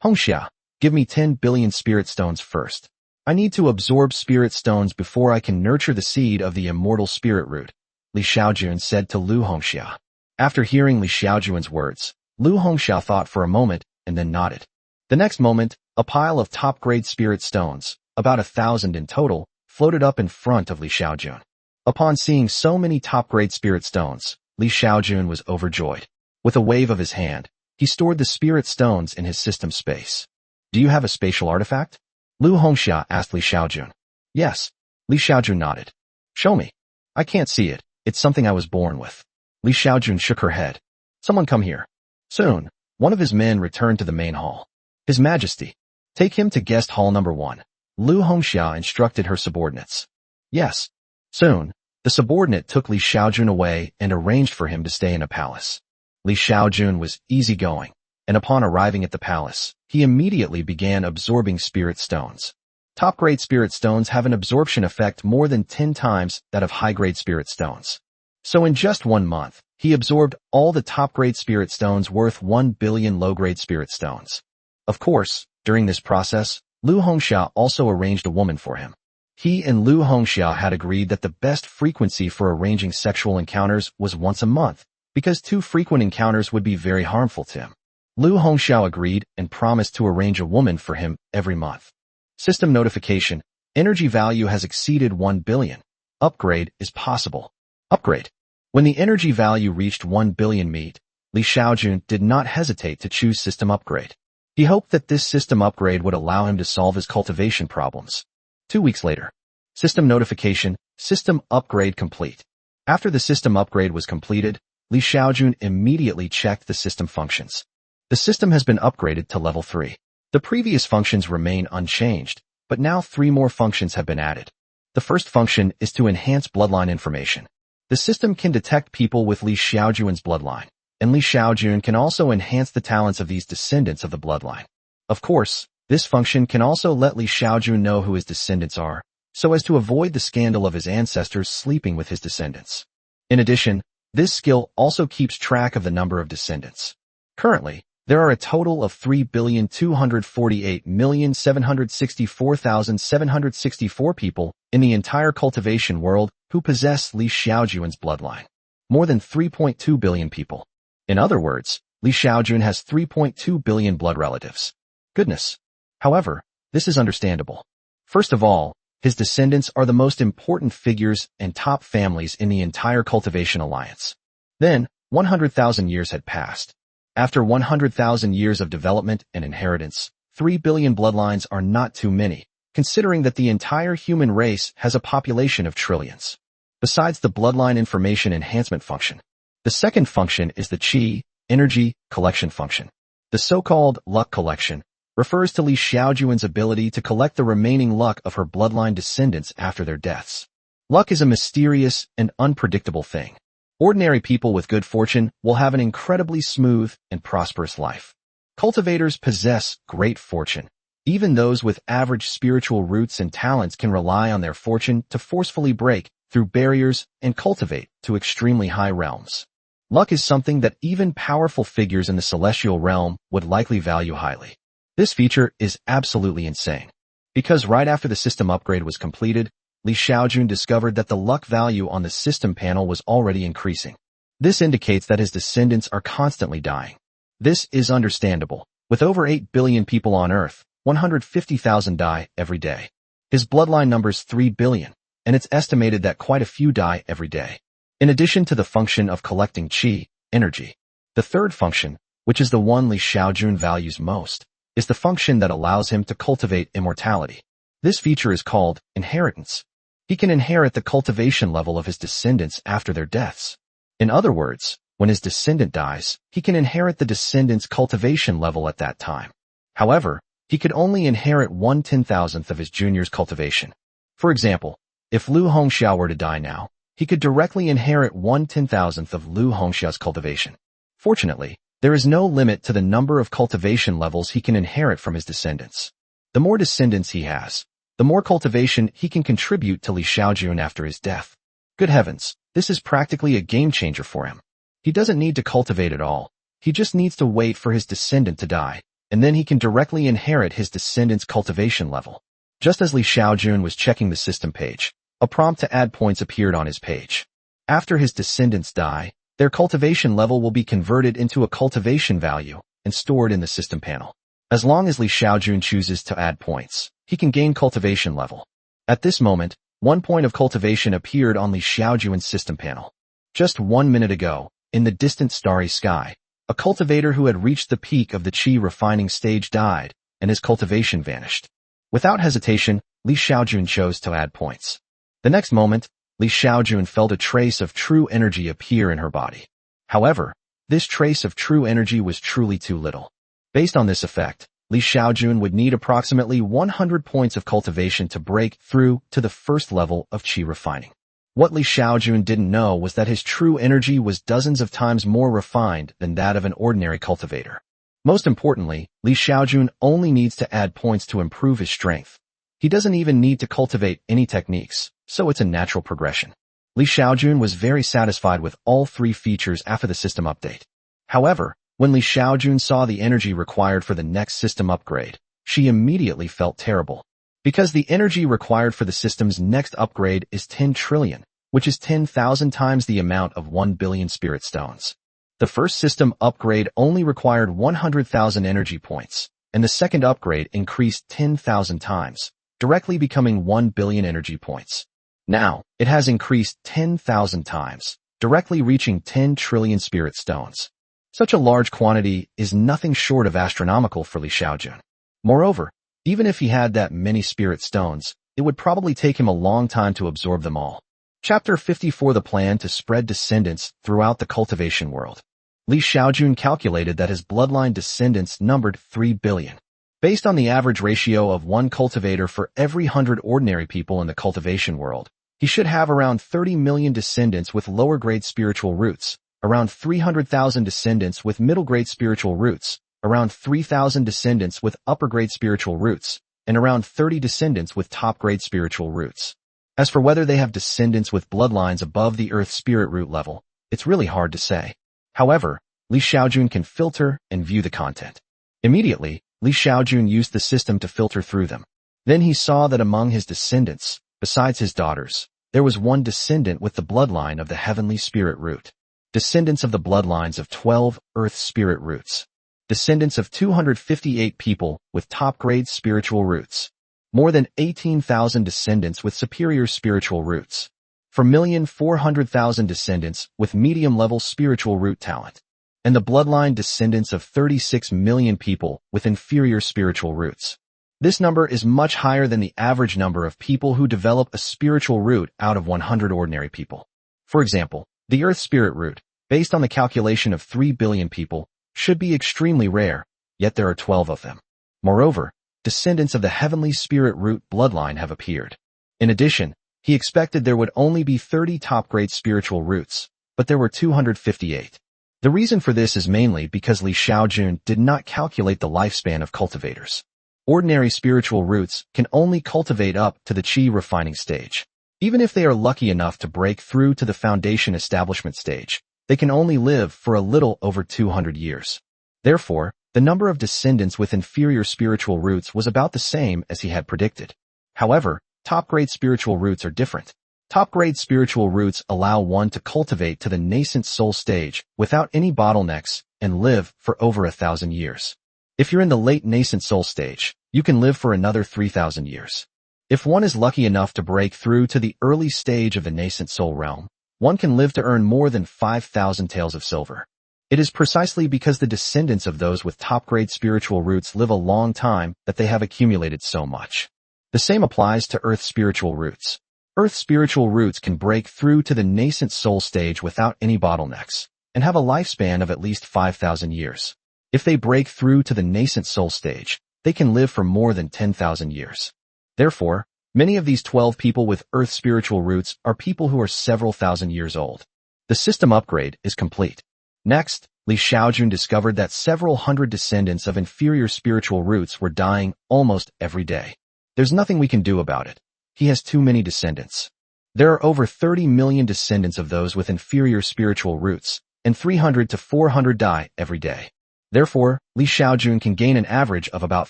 A: Hongxia, give me 10 billion spirit stones first. I need to absorb spirit stones before I can nurture the seed of the immortal spirit root, Li Xiaojun said to Lu Hongxia. After hearing Li Xiaojun's words, Lu Hongxia thought for a moment and then nodded. The next moment, a pile of top-grade spirit stones, about 1,000 in total, floated up in front of Li Xiaojun. Upon seeing so many top-grade spirit stones, Li Xiaojun was overjoyed. With a wave of his hand, he stored the spirit stones in his system space. Do you have a spatial artifact? Lu Hongxia asked Li Xiaojun. Yes. Li Xiaojun nodded. Show me. I can't see it. It's something I was born with. Li Xiaojun shook her head. Someone come here. Soon, one of his men returned to the main hall. His Majesty. Take him to guest hall number 1. Lu Hongxia instructed her subordinates. Yes. Soon, the subordinate took Li Xiaojun away and arranged for him to stay in a palace. Li Xiaojun was easygoing, and upon arriving at the palace, he immediately began absorbing spirit stones. Top-grade spirit stones have an absorption effect more than 10 times that of high-grade spirit stones. So in just 1 month, he absorbed all the top-grade spirit stones worth 1 billion low-grade spirit stones. Of course, during this process, Lu Hongxia also arranged a woman for him. He and Lu Hongxia had agreed that the best frequency for arranging sexual encounters was once a month, because too frequent encounters would be very harmful to him. Lu Hongxia agreed and promised to arrange a woman for him every month. System notification. Energy value has exceeded 1 billion. Upgrade is possible. Upgrade. When the energy value reached 1 billion meet, Li Xiaojun did not hesitate to choose system upgrade. He hoped that this system upgrade would allow him to solve his cultivation problems. 2 weeks later. System notification. System upgrade complete. After the system upgrade was completed, Li Xiaojun immediately checked the system functions. The system has been upgraded to level 3. The previous functions remain unchanged, but now 3 more functions have been added. The first function is to enhance bloodline information. The system can detect people with Li Xiaojun's bloodline, and Li Xiaojun can also enhance the talents of these descendants of the bloodline. Of course, this function can also let Li Xiaojun know who his descendants are, so as to avoid the scandal of his ancestors sleeping with his descendants. In addition, this skill also keeps track of the number of descendants. Currently, there are a total of 3,248,764,764 people in the entire cultivation world who possess Li Xiaojun's bloodline. More than 3.2 billion people. In other words, Li Xiaojun has 3.2 billion blood relatives. Goodness. However, this is understandable. First of all, his descendants are the most important figures and top families in the entire cultivation alliance. Then, 100,000 years had passed. After 100,000 years of development and inheritance, 3 billion bloodlines are not too many, considering that the entire human race has a population of trillions. Besides the bloodline information enhancement function, the second function is the qi, energy, collection function. The so-called luck collection refers to Li Xiaojun's ability to collect the remaining luck of her bloodline descendants after their deaths. Luck is a mysterious and unpredictable thing. Ordinary people with good fortune will have an incredibly smooth and prosperous life. Cultivators possess great fortune. Even those with average spiritual roots and talents can rely on their fortune to forcefully break through barriers and cultivate to extremely high realms. Luck is something that even powerful figures in the celestial realm would likely value highly. This feature is absolutely insane. Because right after the system upgrade was completed, Li Xiaojun discovered that the luck value on the system panel was already increasing. This indicates that his descendants are constantly dying. This is understandable, With over 8 billion people on Earth, 150,000 die every day. His bloodline numbers 3 billion, and it's estimated that quite a few die every day. In addition to the function of collecting qi, energy, the third function, which is the one Li Xiaojun values most, is the function that allows him to cultivate immortality. This feature is called inheritance. He can inherit the cultivation level of his descendants after their deaths. In other words, when his descendant dies, he can inherit the descendant's cultivation level at that time. However, he could only inherit 1/10,000th of his junior's cultivation. For example, if Lu Hongxiao were to die now, he could directly inherit 1/10,000th of Lu Hongxiao's cultivation. Fortunately, there is no limit to the number of cultivation levels he can inherit from his descendants. The more descendants he has, the more cultivation he can contribute to Li Xiaojun after his death. Good heavens, this is practically a game changer for him. He doesn't need to cultivate at all. He just needs to wait for his descendant to die, and then he can directly inherit his descendant's cultivation level. Just as Li Xiaojun was checking the system page, a prompt to add points appeared on his page. After his descendants die, their cultivation level will be converted into a cultivation value and stored in the system panel. As long as Li Xiaojun chooses to add points, he can gain cultivation level. At this moment, 1 point of cultivation appeared on Li Xiaojun's system panel. Just 1 minute ago, in the distant starry sky, a cultivator who had reached the peak of the qi refining stage died, and his cultivation vanished. Without hesitation, Li Xiaojun chose to add points. The next moment, Li Xiaojun felt a trace of true energy appear in her body. However, this trace of true energy was truly too little. Based on this effect, Li Xiaojun would need approximately 100 points of cultivation to break through to the first level of qi refining. What Li Xiaojun didn't know was that his true energy was dozens of times more refined than that of an ordinary cultivator. Most importantly, Li Xiaojun only needs to add points to improve his strength. He doesn't even need to cultivate any techniques, so it's a natural progression. Li Xiaojun was very satisfied with all 3 features after the system update. However, when Li Xiaojun saw the energy required for the next system upgrade, she immediately felt terrible. Because the energy required for the system's next upgrade is 10 trillion, which is 10,000 times the amount of 1 billion spirit stones. The first system upgrade only required 100,000 energy points, and the second upgrade increased 10,000 times, directly becoming 1 billion energy points. Now, it has increased 10,000 times, directly reaching 10 trillion spirit stones. Such a large quantity is nothing short of astronomical for Li Xiaojun. Moreover, even if he had that many spirit stones, it would probably take him a long time to absorb them all. Chapter 54: The Plan to Spread Descendants Throughout the Cultivation World. Li Xiaojun calculated that his bloodline descendants numbered 3 billion. Based on the average ratio of 1 cultivator for every 100 ordinary people in the cultivation world, he should have around 30 million descendants with lower-grade spiritual roots, around 300,000 descendants with middle-grade spiritual roots, around 3,000 descendants with upper-grade spiritual roots, and around 30 descendants with top-grade spiritual roots. As for whether they have descendants with bloodlines above the Earth spirit root level, it's really hard to say. However, Li Xiaojun can filter and view the content. Immediately, Li Xiaojun used the system to filter through them. Then he saw that among his descendants, besides his daughters, there was 1 descendant with the bloodline of the heavenly spirit root. Descendants of the bloodlines of 12 Earth spirit roots. Descendants of 258 people with top-grade spiritual roots. More than 18,000 descendants with superior spiritual roots. 4,400,000 descendants with medium-level spiritual root talent. And the bloodline descendants of 36 million people with inferior spiritual roots. This number is much higher than the average number of people who develop a spiritual root out of 100 ordinary people. For example, the Earth spirit root, based on the calculation of 3 billion people, should be extremely rare, yet there are 12 of them. Moreover, descendants of the heavenly spirit root bloodline have appeared. In addition, he expected there would only be 30 top-grade spiritual roots, but there were 258. The reason for this is mainly because Li Xiaojun did not calculate the lifespan of cultivators. Ordinary spiritual roots can only cultivate up to the qi refining stage. Even if they are lucky enough to break through to the foundation establishment stage, they can only live for a little over 200 years. Therefore, the number of descendants with inferior spiritual roots was about the same as he had predicted. However, top-grade spiritual roots are different. Top-grade spiritual roots allow one to cultivate to the nascent soul stage without any bottlenecks and live for over 1,000 years. If you're in the late nascent soul stage, you can live for another 3,000 years. If one is lucky enough to break through to the early stage of the nascent soul realm, one can live to earn more than 5,000 taels of silver. It is precisely because the descendants of those with top-grade spiritual roots live a long time that they have accumulated so much. The same applies to Earth's spiritual roots. Earth's spiritual roots can break through to the nascent soul stage without any bottlenecks, and have a lifespan of at least 5,000 years. If they break through to the nascent soul stage, they can live for more than 10,000 years. Therefore, many of these 12 people with Earth's spiritual roots are people who are several thousand years old. The system upgrade is complete. Next, Xiaojun discovered that several hundred descendants of inferior spiritual roots were dying almost every day. There's nothing we can do about it. He has too many descendants. There are over 30 million descendants of those with inferior spiritual roots, and 300 to 400 die every day. Therefore, Xiaojun can gain an average of about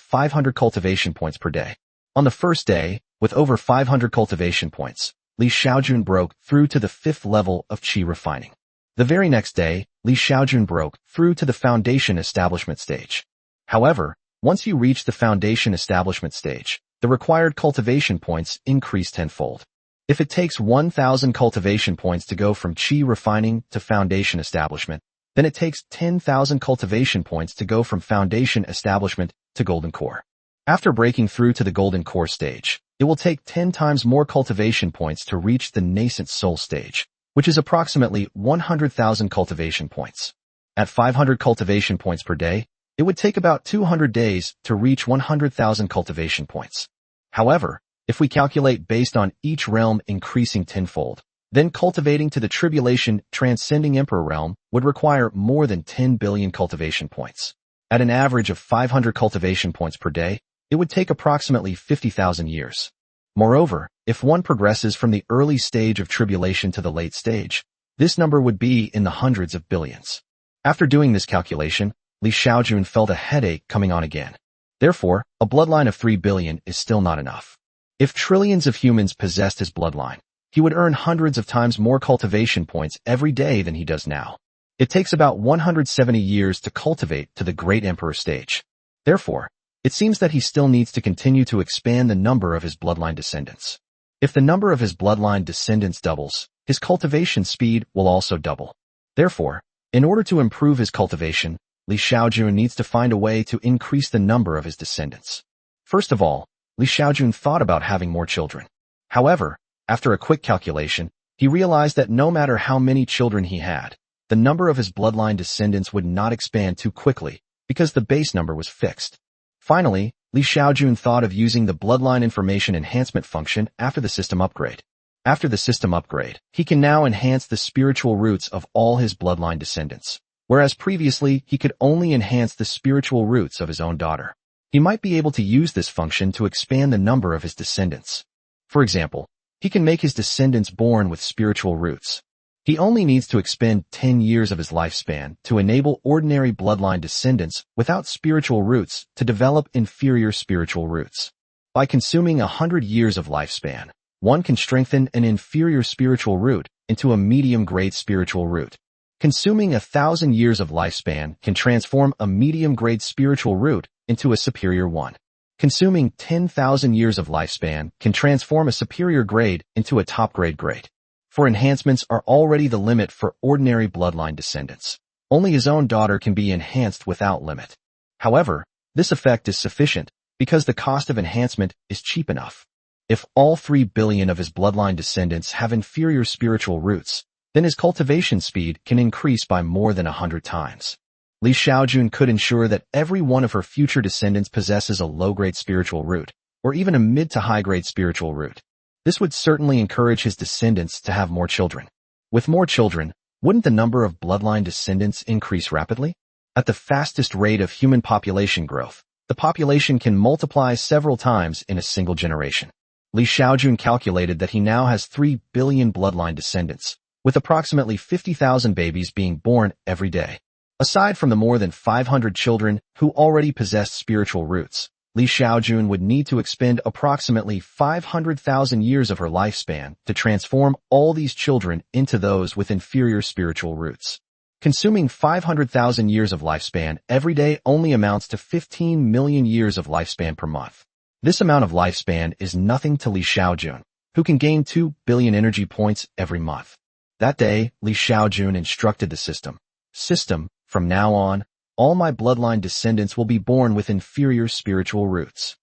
A: 500 cultivation points per day. On the first day, with over 500 cultivation points, Xiaojun broke through to the 5th level of qi refining. The very next day, Xiaojun broke through to the foundation establishment stage. However, once you reach the foundation establishment stage, the required cultivation points increase tenfold. If it takes 1,000 cultivation points to go from qi refining to foundation establishment, then it takes 10,000 cultivation points to go from foundation establishment to golden core. After breaking through to the golden core stage, it will take 10 times more cultivation points to reach the nascent soul stage, which is approximately 100,000 cultivation points. At 500 cultivation points per day, it would take about 200 days to reach 100,000 cultivation points. However, if we calculate based on each realm increasing tenfold, then cultivating to the tribulation transcending emperor realm would require more than 10 billion cultivation points. At an average of 500 cultivation points per day, it would take approximately 50,000 years. Moreover, if one progresses from the early stage of tribulation to the late stage, this number would be in the hundreds of billions. After doing this calculation, Xiaojun felt a headache coming on again. Therefore, a bloodline of 3 billion is still not enough. If trillions of humans possessed his bloodline, he would earn hundreds of times more cultivation points every day than he does now. It takes about 170 years to cultivate to the Great Emperor stage. Therefore, it seems that he still needs to continue to expand the number of his bloodline descendants. If the number of his bloodline descendants doubles, his cultivation speed will also double. Therefore, in order to improve his cultivation, Xiaojun needs to find a way to increase the number of his descendants. First of all, Xiaojun thought about having more children. However, after a quick calculation, he realized that no matter how many children he had, the number of his bloodline descendants would not expand too quickly because the base number was fixed. Finally, Xiaojun thought of using the bloodline information enhancement function after the system upgrade. After the system upgrade, he can now enhance the spiritual roots of all his bloodline descendants, whereas previously he could only enhance the spiritual roots of his own daughter. He might be able to use this function to expand the number of his descendants. For example, he can make his descendants born with spiritual roots. He only needs to expend 10 years of his lifespan to enable ordinary bloodline descendants without spiritual roots to develop inferior spiritual roots. By consuming 100 years of lifespan, one can strengthen an inferior spiritual root into a medium-grade spiritual root. Consuming 1,000 years of lifespan can transform a medium-grade spiritual root into a superior one. Consuming 10,000 years of lifespan can transform a superior grade into a top-grade grade. For enhancements are already the limit for ordinary bloodline descendants. Only his own daughter can be enhanced without limit. However, this effect is sufficient because the cost of enhancement is cheap enough. If all 3 billion of his bloodline descendants have inferior spiritual roots, then his cultivation speed can increase by more than 100 times. Xiaojun could ensure that every one of her future descendants possesses a low-grade spiritual root, or even a mid to high-grade spiritual root. This would certainly encourage his descendants to have more children. With more children, wouldn't the number of bloodline descendants increase rapidly? At the fastest rate of human population growth, the population can multiply several times in a single generation. Xiaojun calculated that he now has 3 billion bloodline descendants, with approximately 50,000 babies being born every day. Aside from the more than 500 children who already possessed spiritual roots, Xiaojun would need to expend approximately 500,000 years of her lifespan to transform all these children into those with inferior spiritual roots. Consuming 500,000 years of lifespan every day only amounts to 15 million years of lifespan per month. This amount of lifespan is nothing to Li Xiaojun, who can gain 2 billion energy points every month. That day, Li Xiaojun instructed the system. System, from now on, all my bloodline descendants will be born with inferior spiritual roots.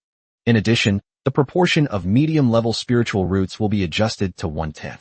A: In addition, the proportion of medium-level spiritual roots will be adjusted to 1/10.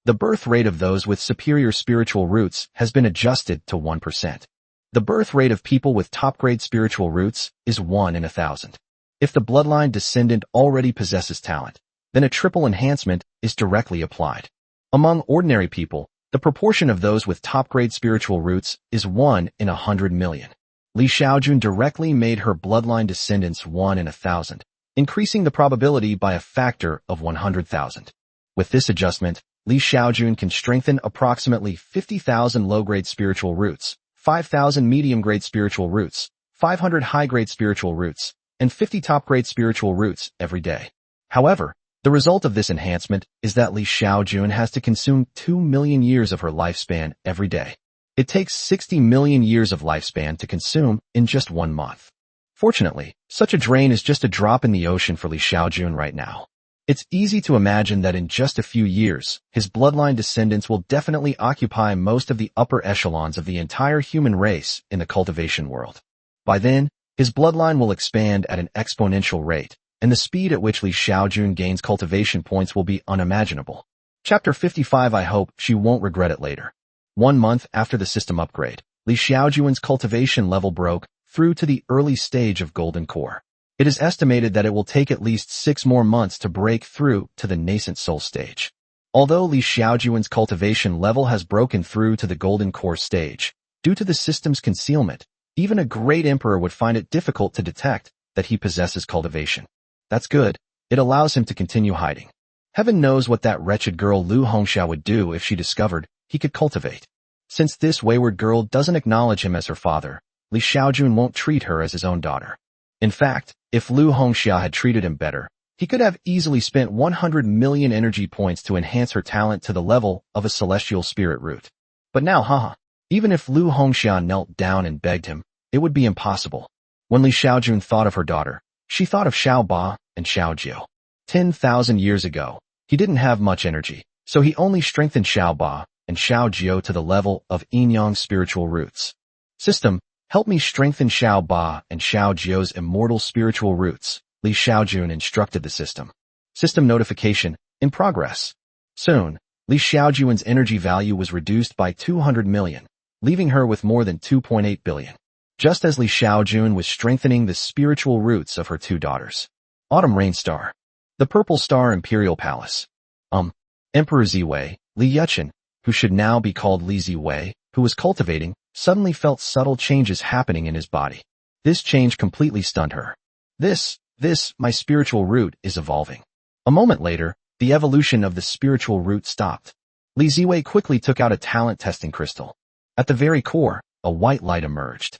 A: The birth rate of those with superior spiritual roots has been adjusted to 1%. The birth rate of people with top-grade spiritual roots is 1 in 1,000. If the bloodline descendant already possesses talent, then a triple enhancement is directly applied. Among ordinary people, the proportion of those with top-grade spiritual roots is 1 in 100 million. Li Xiaojun directly made her bloodline descendants 1 in 1,000, increasing the probability by a factor of 100,000. With this adjustment, Li Xiaojun can strengthen approximately 50,000 low-grade spiritual roots, 5,000 medium-grade spiritual roots, 500 high-grade spiritual roots, and 50 top-grade spiritual roots every day. However, the result of this enhancement is that Li Xiaojun has to consume 2 million years of her lifespan every day. It takes 60 million years of lifespan to consume in just 1 month. Fortunately, such a drain is just a drop in the ocean for Li Xiaojun right now. It's easy to imagine that in just a few years, his bloodline descendants will definitely occupy most of the upper echelons of the entire human race in the cultivation world. By then, his bloodline will expand at an exponential rate, and the speed at which Li Xiaojun gains cultivation points will be unimaginable. Chapter 55. I hope she won't regret it later. 1 month after the system upgrade, Li Xiaojun's cultivation level broke through to the early stage of golden core. It is estimated that it will take at least 6 more months to break through to the nascent soul stage. Although Li Xiaojun's cultivation level has broken through to the golden core stage, due to the system's concealment, even a great emperor would find it difficult to detect that he possesses cultivation. That's good. It allows him to continue hiding. Heaven knows what that wretched girl Lu Hongxia would do if she discovered he could cultivate. Since this wayward girl doesn't acknowledge him as her father, Li Xiaojun won't treat her as his own daughter. In fact, if Lu Hongxia had treated him better, he could have easily spent 100 million energy points to enhance her talent to the level of a celestial spirit root. But now, even if Lu Hongxia knelt down and begged him, it would be impossible. When Li Xiaojun thought of her daughter, she thought of Xiao Ba and Xiao Jiu. 10,000 years ago, he didn't have much energy, so he only strengthened Xiao Ba and Xiao Jiu to the level of yin-yang spiritual roots. System, help me strengthen Xiao Ba and Xiao Jiu's immortal spiritual roots, Li Xiaojun instructed the system. System notification, in progress. Soon, Li Xiaojun's energy value was reduced by 200 million, leaving her with more than 2.8 billion. Just as Li Xiaojun was strengthening the spiritual roots of her 2 daughters. Autumn Rain Star. The Purple Star Imperial Palace. Emperor Ziwei, Li Yuchen, who should now be called Li Ziwei, who was cultivating, suddenly felt subtle changes happening in his body. This change completely stunned her. My spiritual root is evolving. A moment later, the evolution of the spiritual root stopped. Li Ziwei quickly took out a talent testing crystal. At the very core, a white light emerged.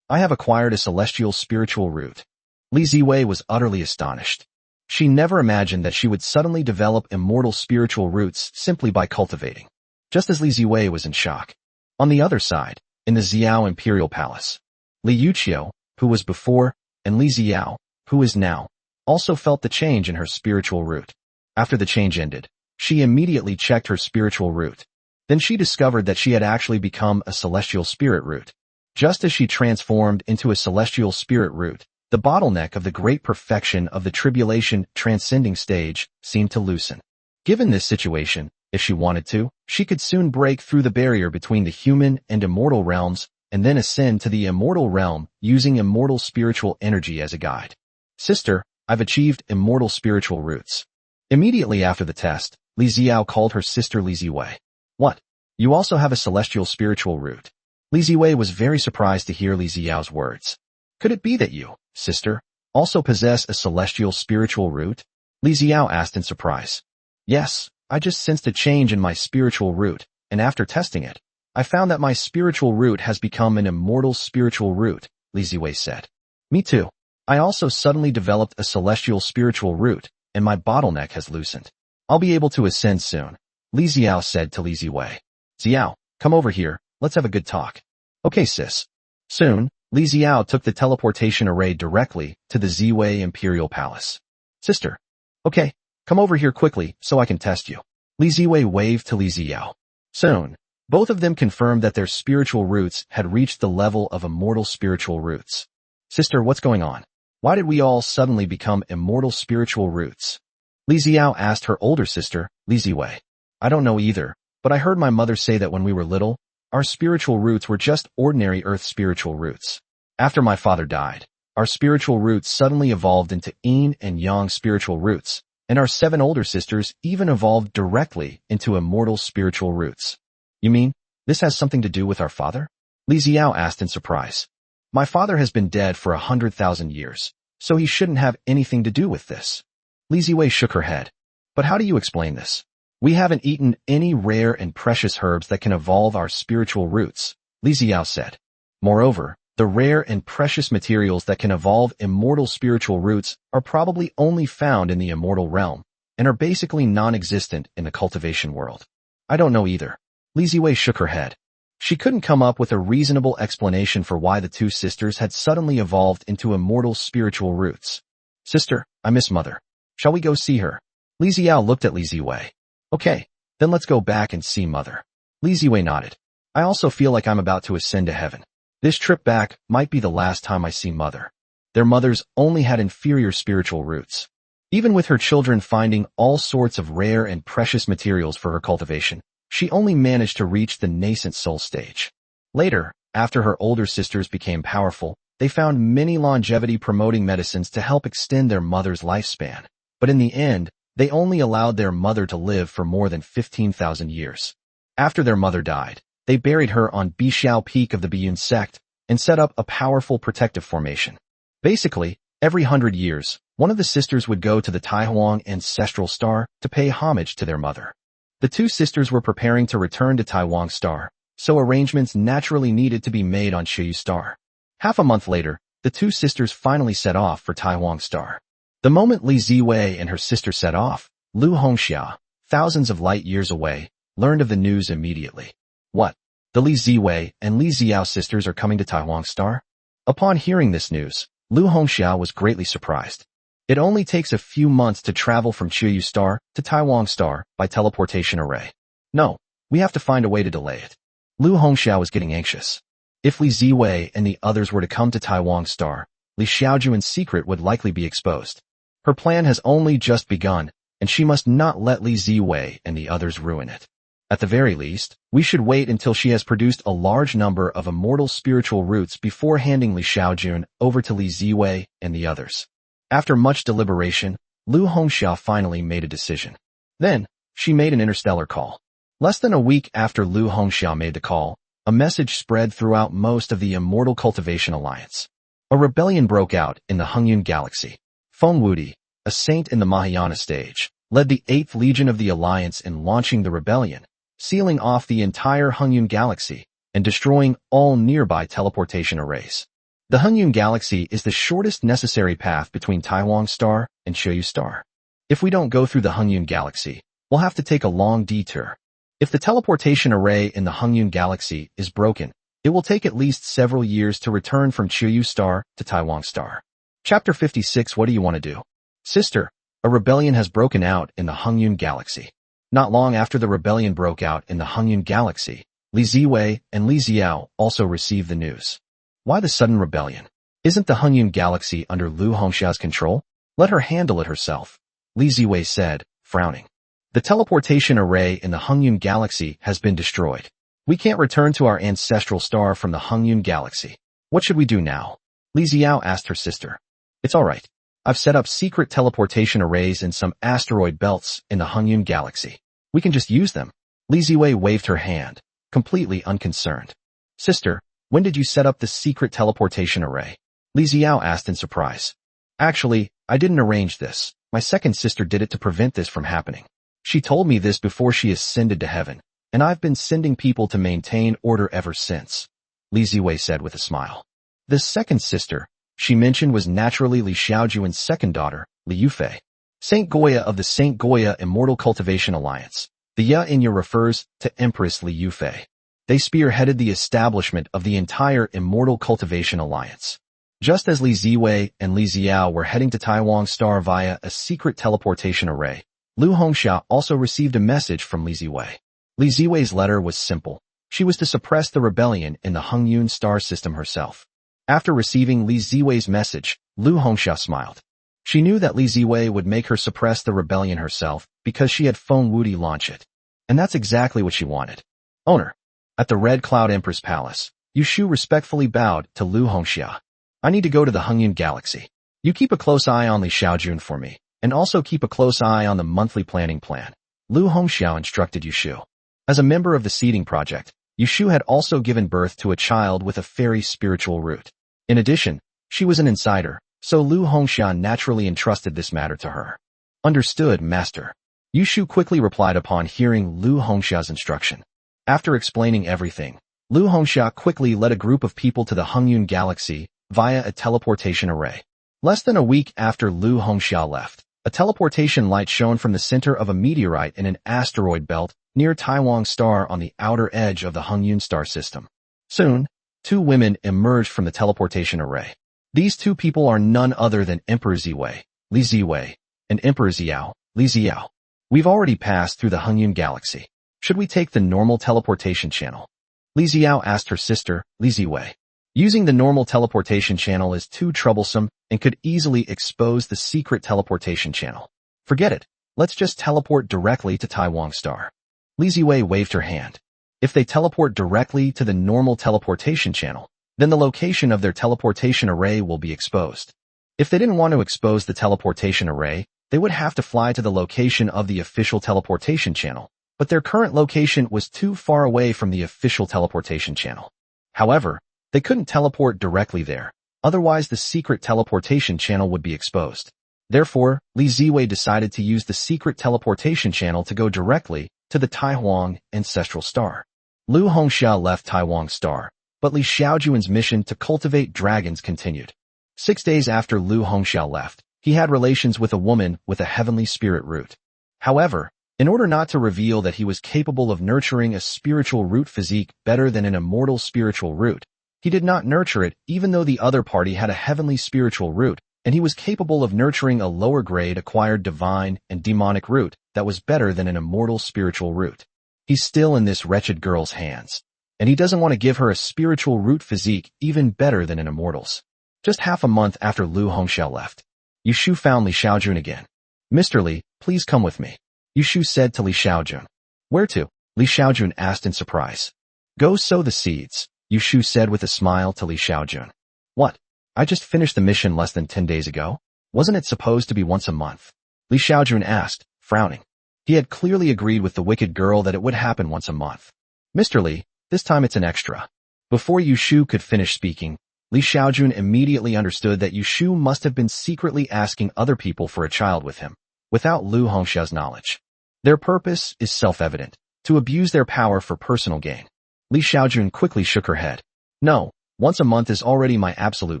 A: I have acquired a celestial spiritual root. Li Ziwei was utterly astonished. She never imagined that she would suddenly develop immortal spiritual roots simply by cultivating. Just as Li Ziwei was in shock. On the other side, in the Xiao Imperial Palace, Li Yuqiu, who was before, and Li Xiao, who is now, also felt the change in her spiritual root. After the change ended, she immediately checked her spiritual root. Then she discovered that she had actually become a celestial spirit root. Just as she transformed into a celestial spirit root, the bottleneck of the great perfection of the tribulation transcending stage seemed to loosen. Given this situation, if she wanted to, she could soon break through the barrier between the human and immortal realms and then ascend to the immortal realm using immortal spiritual energy as a guide. Sister, I've achieved immortal spiritual roots. Immediately after the test, Li Xiao called her sister Li Ziwei. What? You also have a celestial spiritual root? Li Ziwei was very surprised to hear Li Xiao's words. Could it be that you, sister, also possess a celestial spiritual root? Li Xiao asked in surprise. Yes, I just sensed a change in my spiritual root, and after testing it, I found that my spiritual root has become an immortal spiritual root, Li Ziwei said. Me too. I also suddenly developed a celestial spiritual root, and my bottleneck has loosened. I'll be able to ascend soon, Li Xiao said to Li Ziwei. Xiao, come over here, let's have a good talk. Okay, sis. Soon, Li Xiao took the teleportation array directly to the Ziwei Imperial Palace. Sister. Okay, come over here quickly so I can test you. Li Ziwei waved to Li Xiao. Soon, both of them confirmed that their spiritual roots had reached the level of immortal spiritual roots. Sister, what's going on? Why did we all suddenly become immortal spiritual roots? Li Xiao asked her older sister, Li Ziwei. I don't know either, but I heard my mother say that when we were little, our spiritual roots were just ordinary earth spiritual roots. After my father died, our spiritual roots suddenly evolved into yin and yang spiritual roots, and our 7 older sisters even evolved directly into immortal spiritual roots. You mean, this has something to do with our father? Li Xiao asked in surprise. My father has been dead for 100,000 years, so he shouldn't have anything to do with this. Li Ziwei shook her head. But how do you explain this? We haven't eaten any rare and precious herbs that can evolve our spiritual roots, Li Xiao said. Moreover, the rare and precious materials that can evolve immortal spiritual roots are probably only found in the immortal realm, and are basically non-existent in the cultivation world. I don't know either. Li Ziwei shook her head. She couldn't come up with a reasonable explanation for why the 2 sisters had suddenly evolved into immortal spiritual roots. Sister, I miss mother. Shall we go see her? Li Xiao looked at Li Ziwei. Okay, then let's go back and see mother. Li Ziwei nodded. I also feel like I'm about to ascend to heaven. This trip back might be the last time I see mother. Their mothers only had inferior spiritual roots. Even with her children finding all sorts of rare and precious materials for her cultivation, she only managed to reach the nascent soul stage. Later, after her older sisters became powerful, they found many longevity-promoting medicines to help extend their mother's lifespan. But in the end, they only allowed their mother to live for more than 15,000 years. After their mother died, they buried her on Bishao Peak of the Biyun sect and set up a powerful protective formation. Basically, every 100 years, one of the sisters would go to the Taihuang ancestral star to pay homage to their mother. The 2 sisters were preparing to return to Taihuang star, so arrangements naturally needed to be made on Xiaoyu star. Half a month later, the 2 sisters finally set off for Taihuang star. The moment Li Ziwei and her sister set off, Lu Hongxia, thousands of light years away, learned of the news immediately. What? The Li Ziwei and Li Xiao sisters are coming to Taihuang star? Upon hearing this news, Lu Hongxia was greatly surprised. It only takes a few months to travel from Xiaoyu star to Taihuang star by teleportation array. No, we have to find a way to delay it. Lu Hongxia was getting anxious. If Li Ziwei and the others were to come to Taihuang star, Li Xiaojun's secret would likely be exposed. Her plan has only just begun, and she must not let Li Ziwei and the others ruin it. At the very least, we should wait until she has produced a large number of immortal spiritual roots before handing Li Xiaojun over to Li Ziwei and the others. After much deliberation, Lu Hongxia finally made a decision. Then, she made an interstellar call. Less than a week after Lu Hongxia made the call, a message spread throughout most of the Immortal Cultivation Alliance. A rebellion broke out in the Hengyun Galaxy. Feng Wudi, a saint in the Mahayana stage, led the 8th Legion of the Alliance in launching the rebellion, sealing off the entire Hengyun Galaxy and destroying all nearby teleportation arrays. The Hengyun Galaxy is the shortest necessary path between Taihuang star and Xiaoyu star. If we don't go through the Hengyun Galaxy, we'll have to take a long detour. If the teleportation array in the Hengyun Galaxy is broken, it will take at least several years to return from Xiaoyu star to Taihuang star. Chapter 56. What do you want to do? Sister, a rebellion has broken out in the Hengyun Galaxy. Not long after the rebellion broke out in the Hengyun Galaxy, Li Ziwei and Li Xiao also received the news. Why the sudden rebellion? Isn't the Hengyun Galaxy under Lu Hongxia's control? Let her handle it herself, Li Ziwei said, frowning. The teleportation array in the Hengyun Galaxy has been destroyed. We can't return to our ancestral star from the Hengyun Galaxy. What should we do now? Li Xiao asked her sister. It's all right. I've set up secret teleportation arrays in some asteroid belts in the Hengyun Galaxy. We can just use them. Li Ziwei waved her hand, completely unconcerned. Sister, when did you set up the secret teleportation array? Li Xiao asked in surprise. Actually, I didn't arrange this. My second sister did it to prevent this from happening. She told me this before she ascended to heaven, and I've been sending people to maintain order ever since, Li Ziwei said with a smile. The second sister she mentioned was naturally Li Xiaojun's second daughter, Li Yufei. Saint Goya of the Saint Goya Immortal Cultivation Alliance. The Ya in Ya refers to Empress Li Yufei. They spearheaded the establishment of the entire Immortal Cultivation Alliance. Just as Li Ziwei and Li Xiao were heading to Taiwan Star via a secret teleportation array, Lu Hongxia also received a message from Li Ziwei. Li Ziwei's letter was simple. She was to suppress the rebellion in the Hengyun star system herself. After receiving Li Ziwei's message, Lu Hongxia smiled. She knew that Li Ziwei would make her suppress the rebellion herself because she had Feng Wudi launch it. And that's exactly what she wanted. Owner. At the Red Cloud Empress Palace, Yushu respectfully bowed to Lu Hongxia. I need to go to the Hengyun Galaxy. You keep a close eye on Li Xiaojun for me, and also keep a close eye on the monthly planning plan. Lu Hongxia instructed Yushu. As a member of the seeding project, Yushu had also given birth to a child with a fairy spiritual root. In addition, she was an insider, so Lu Hongxia naturally entrusted this matter to her. Understood, Master. Yushu quickly replied upon hearing Lu Hongxia's instruction. After explaining everything, Lu Hongxia quickly led a group of people to the Hengyun Galaxy via a teleportation array. Less than a week after Lu Hongxia left, a teleportation light shone from the center of a meteorite in an asteroid belt near Taiwan Star on the outer edge of the Hengyun star system. Soon, two women emerged from the teleportation array. These two people are none other than Emperor Ziwei, Li Ziwei, and Emperor Xiao, Li Xiao. We've already passed through the Hengyun Galaxy. Should we take the normal teleportation channel? Li Xiao asked her sister, Li Ziwei. Using the normal teleportation channel is too troublesome and could easily expose the secret teleportation channel. Forget it. Let's just teleport directly to Taiwan Star. Li Ziwei waved her hand. If they teleport directly to the normal teleportation channel, then the location of their teleportation array will be exposed. If they didn't want to expose the teleportation array, they would have to fly to the location of the official teleportation channel, but their current location was too far away from the official teleportation channel. However, they couldn't teleport directly there, otherwise the secret teleportation channel would be exposed. Therefore, Li Ziwei decided to use the secret teleportation channel to go directly to the Taiwan Ancestral Star. Lu Hongxia left Taiwan Star, but Li Xiaojun's mission to cultivate dragons continued. 6 days after Lu Hongxia left, he had relations with a woman with a heavenly spirit root. However, in order not to reveal that he was capable of nurturing a spiritual root physique better than an immortal spiritual root, he did not nurture it even though the other party had a heavenly spiritual root, and he was capable of nurturing a lower grade acquired divine and demonic root that was better than an immortal spiritual root. He's still in this wretched girl's hands, and he doesn't want to give her a spiritual root physique even better than an immortal's. Just half a month after Lu Hongxia left, Yushu found Li Xiaojun again. Mr. Li, please come with me. Yushu said to Li Xiaojun. Where to? Li Xiaojun asked in surprise. Go sow the seeds, Yushu said with a smile to Li Xiaojun. What? I just finished the mission less than 10 days ago. Wasn't it supposed to be once a month? Li Xiaojun asked, frowning. He had clearly agreed with the wicked girl that it would happen once a month. Mr. Li, this time it's an extra. Before Yushu could finish speaking, Li Xiaojun immediately understood that Yushu must have been secretly asking other people for a child with him, without Lu Hongxia's knowledge. Their purpose is self-evident, to abuse their power for personal gain. Li Xiaojun quickly shook her head. No, once a month is already my absolute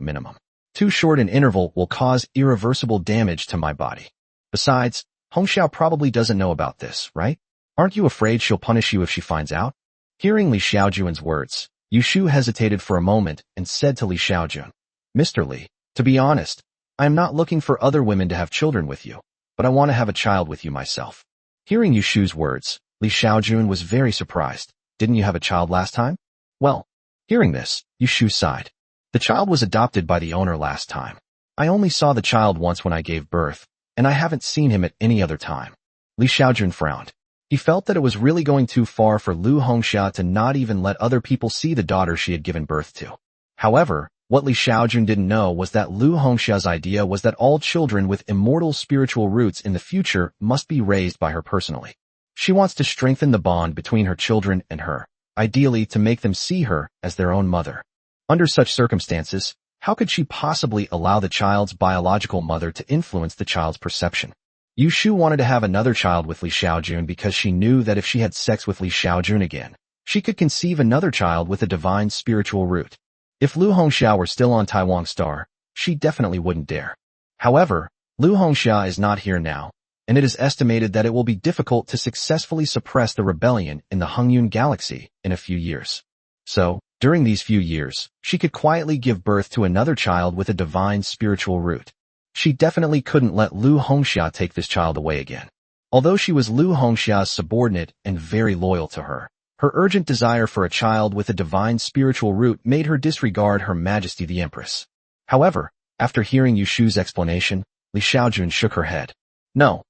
A: minimum. Too short an interval will cause irreversible damage to my body. Besides, Hongxiao probably doesn't know about this, right? Aren't you afraid she'll punish you if she finds out? Hearing Li Xiaojun's words, Yushu hesitated for a moment and said to Li Xiaojun, Mr. Li, to be honest, I am not looking for other women to have children with you, but I want to have a child with you myself. Hearing Yushu's words, Li Xiaojun was very surprised. Didn't you have a child last time? Well, hearing this, Yushu sighed. The child was adopted by the owner last time. I only saw the child once when I gave birth, and I haven't seen him at any other time. Li Xiaojun frowned. He felt that it was really going too far for Lu Hongxia to not even let other people see the daughter she had given birth to. However, what Li Xiaojun didn't know was that Lu Hongxia's idea was that all children with immortal spiritual roots in the future must be raised by her personally. She wants to strengthen the bond between her children and her, ideally to make them see her as their own mother. Under such circumstances, how could she possibly allow the child's biological mother to influence the child's perception? Yushu wanted to have another child with Li Xiaojun because she knew that if she had sex with Li Xiaojun again, she could conceive another child with a divine spiritual root. If Lu Hongxia were still on Taiwan Star, she definitely wouldn't dare. However, Lu Hongxia is not here now, and it is estimated that it will be difficult to successfully suppress the rebellion in the Hengyun galaxy in a few years. So, during these few years, she could quietly give birth to another child with a divine spiritual root. She definitely couldn't let Lu Hongxia take this child away again. Although she was Lu Hongxia's subordinate and very loyal to her, her urgent desire for a child with a divine spiritual root made her disregard Her Majesty the Empress. However, after hearing Yushu's explanation, Li Xiaojun shook her head. No,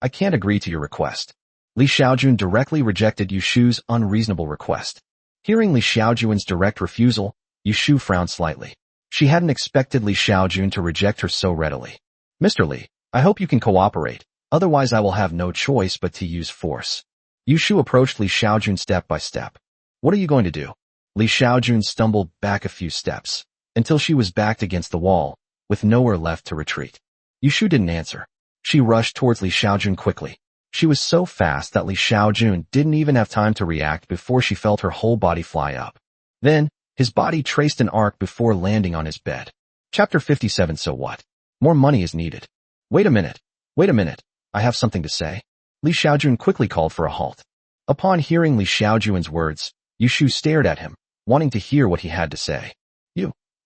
A: I can't agree to your request. Li Xiaojun directly rejected Yushu's unreasonable request. Hearing Li Xiaojun's direct refusal, Yushu frowned slightly. She hadn't expected Li Xiaojun to reject her so readily. Mr. Li, I hope you can cooperate, otherwise I will have no choice but to use force. Yushu approached Li Xiaojun step by step. What are you going to do? Li Xiaojun stumbled back a few steps, until she was backed against the wall, with nowhere left to retreat. Yushu didn't answer. She rushed towards Li Xiaojun quickly. She was so fast that Li Xiaojun didn't even have time to react before she felt her whole body fly up. Then, his body traced an arc before landing on his bed. Chapter 57. So what? More money is needed. Wait a minute, I have something to say. Li Xiaojun quickly called for a halt. Upon hearing Li Xiaojun's words, Yushu stared at him, wanting to hear what he had to say.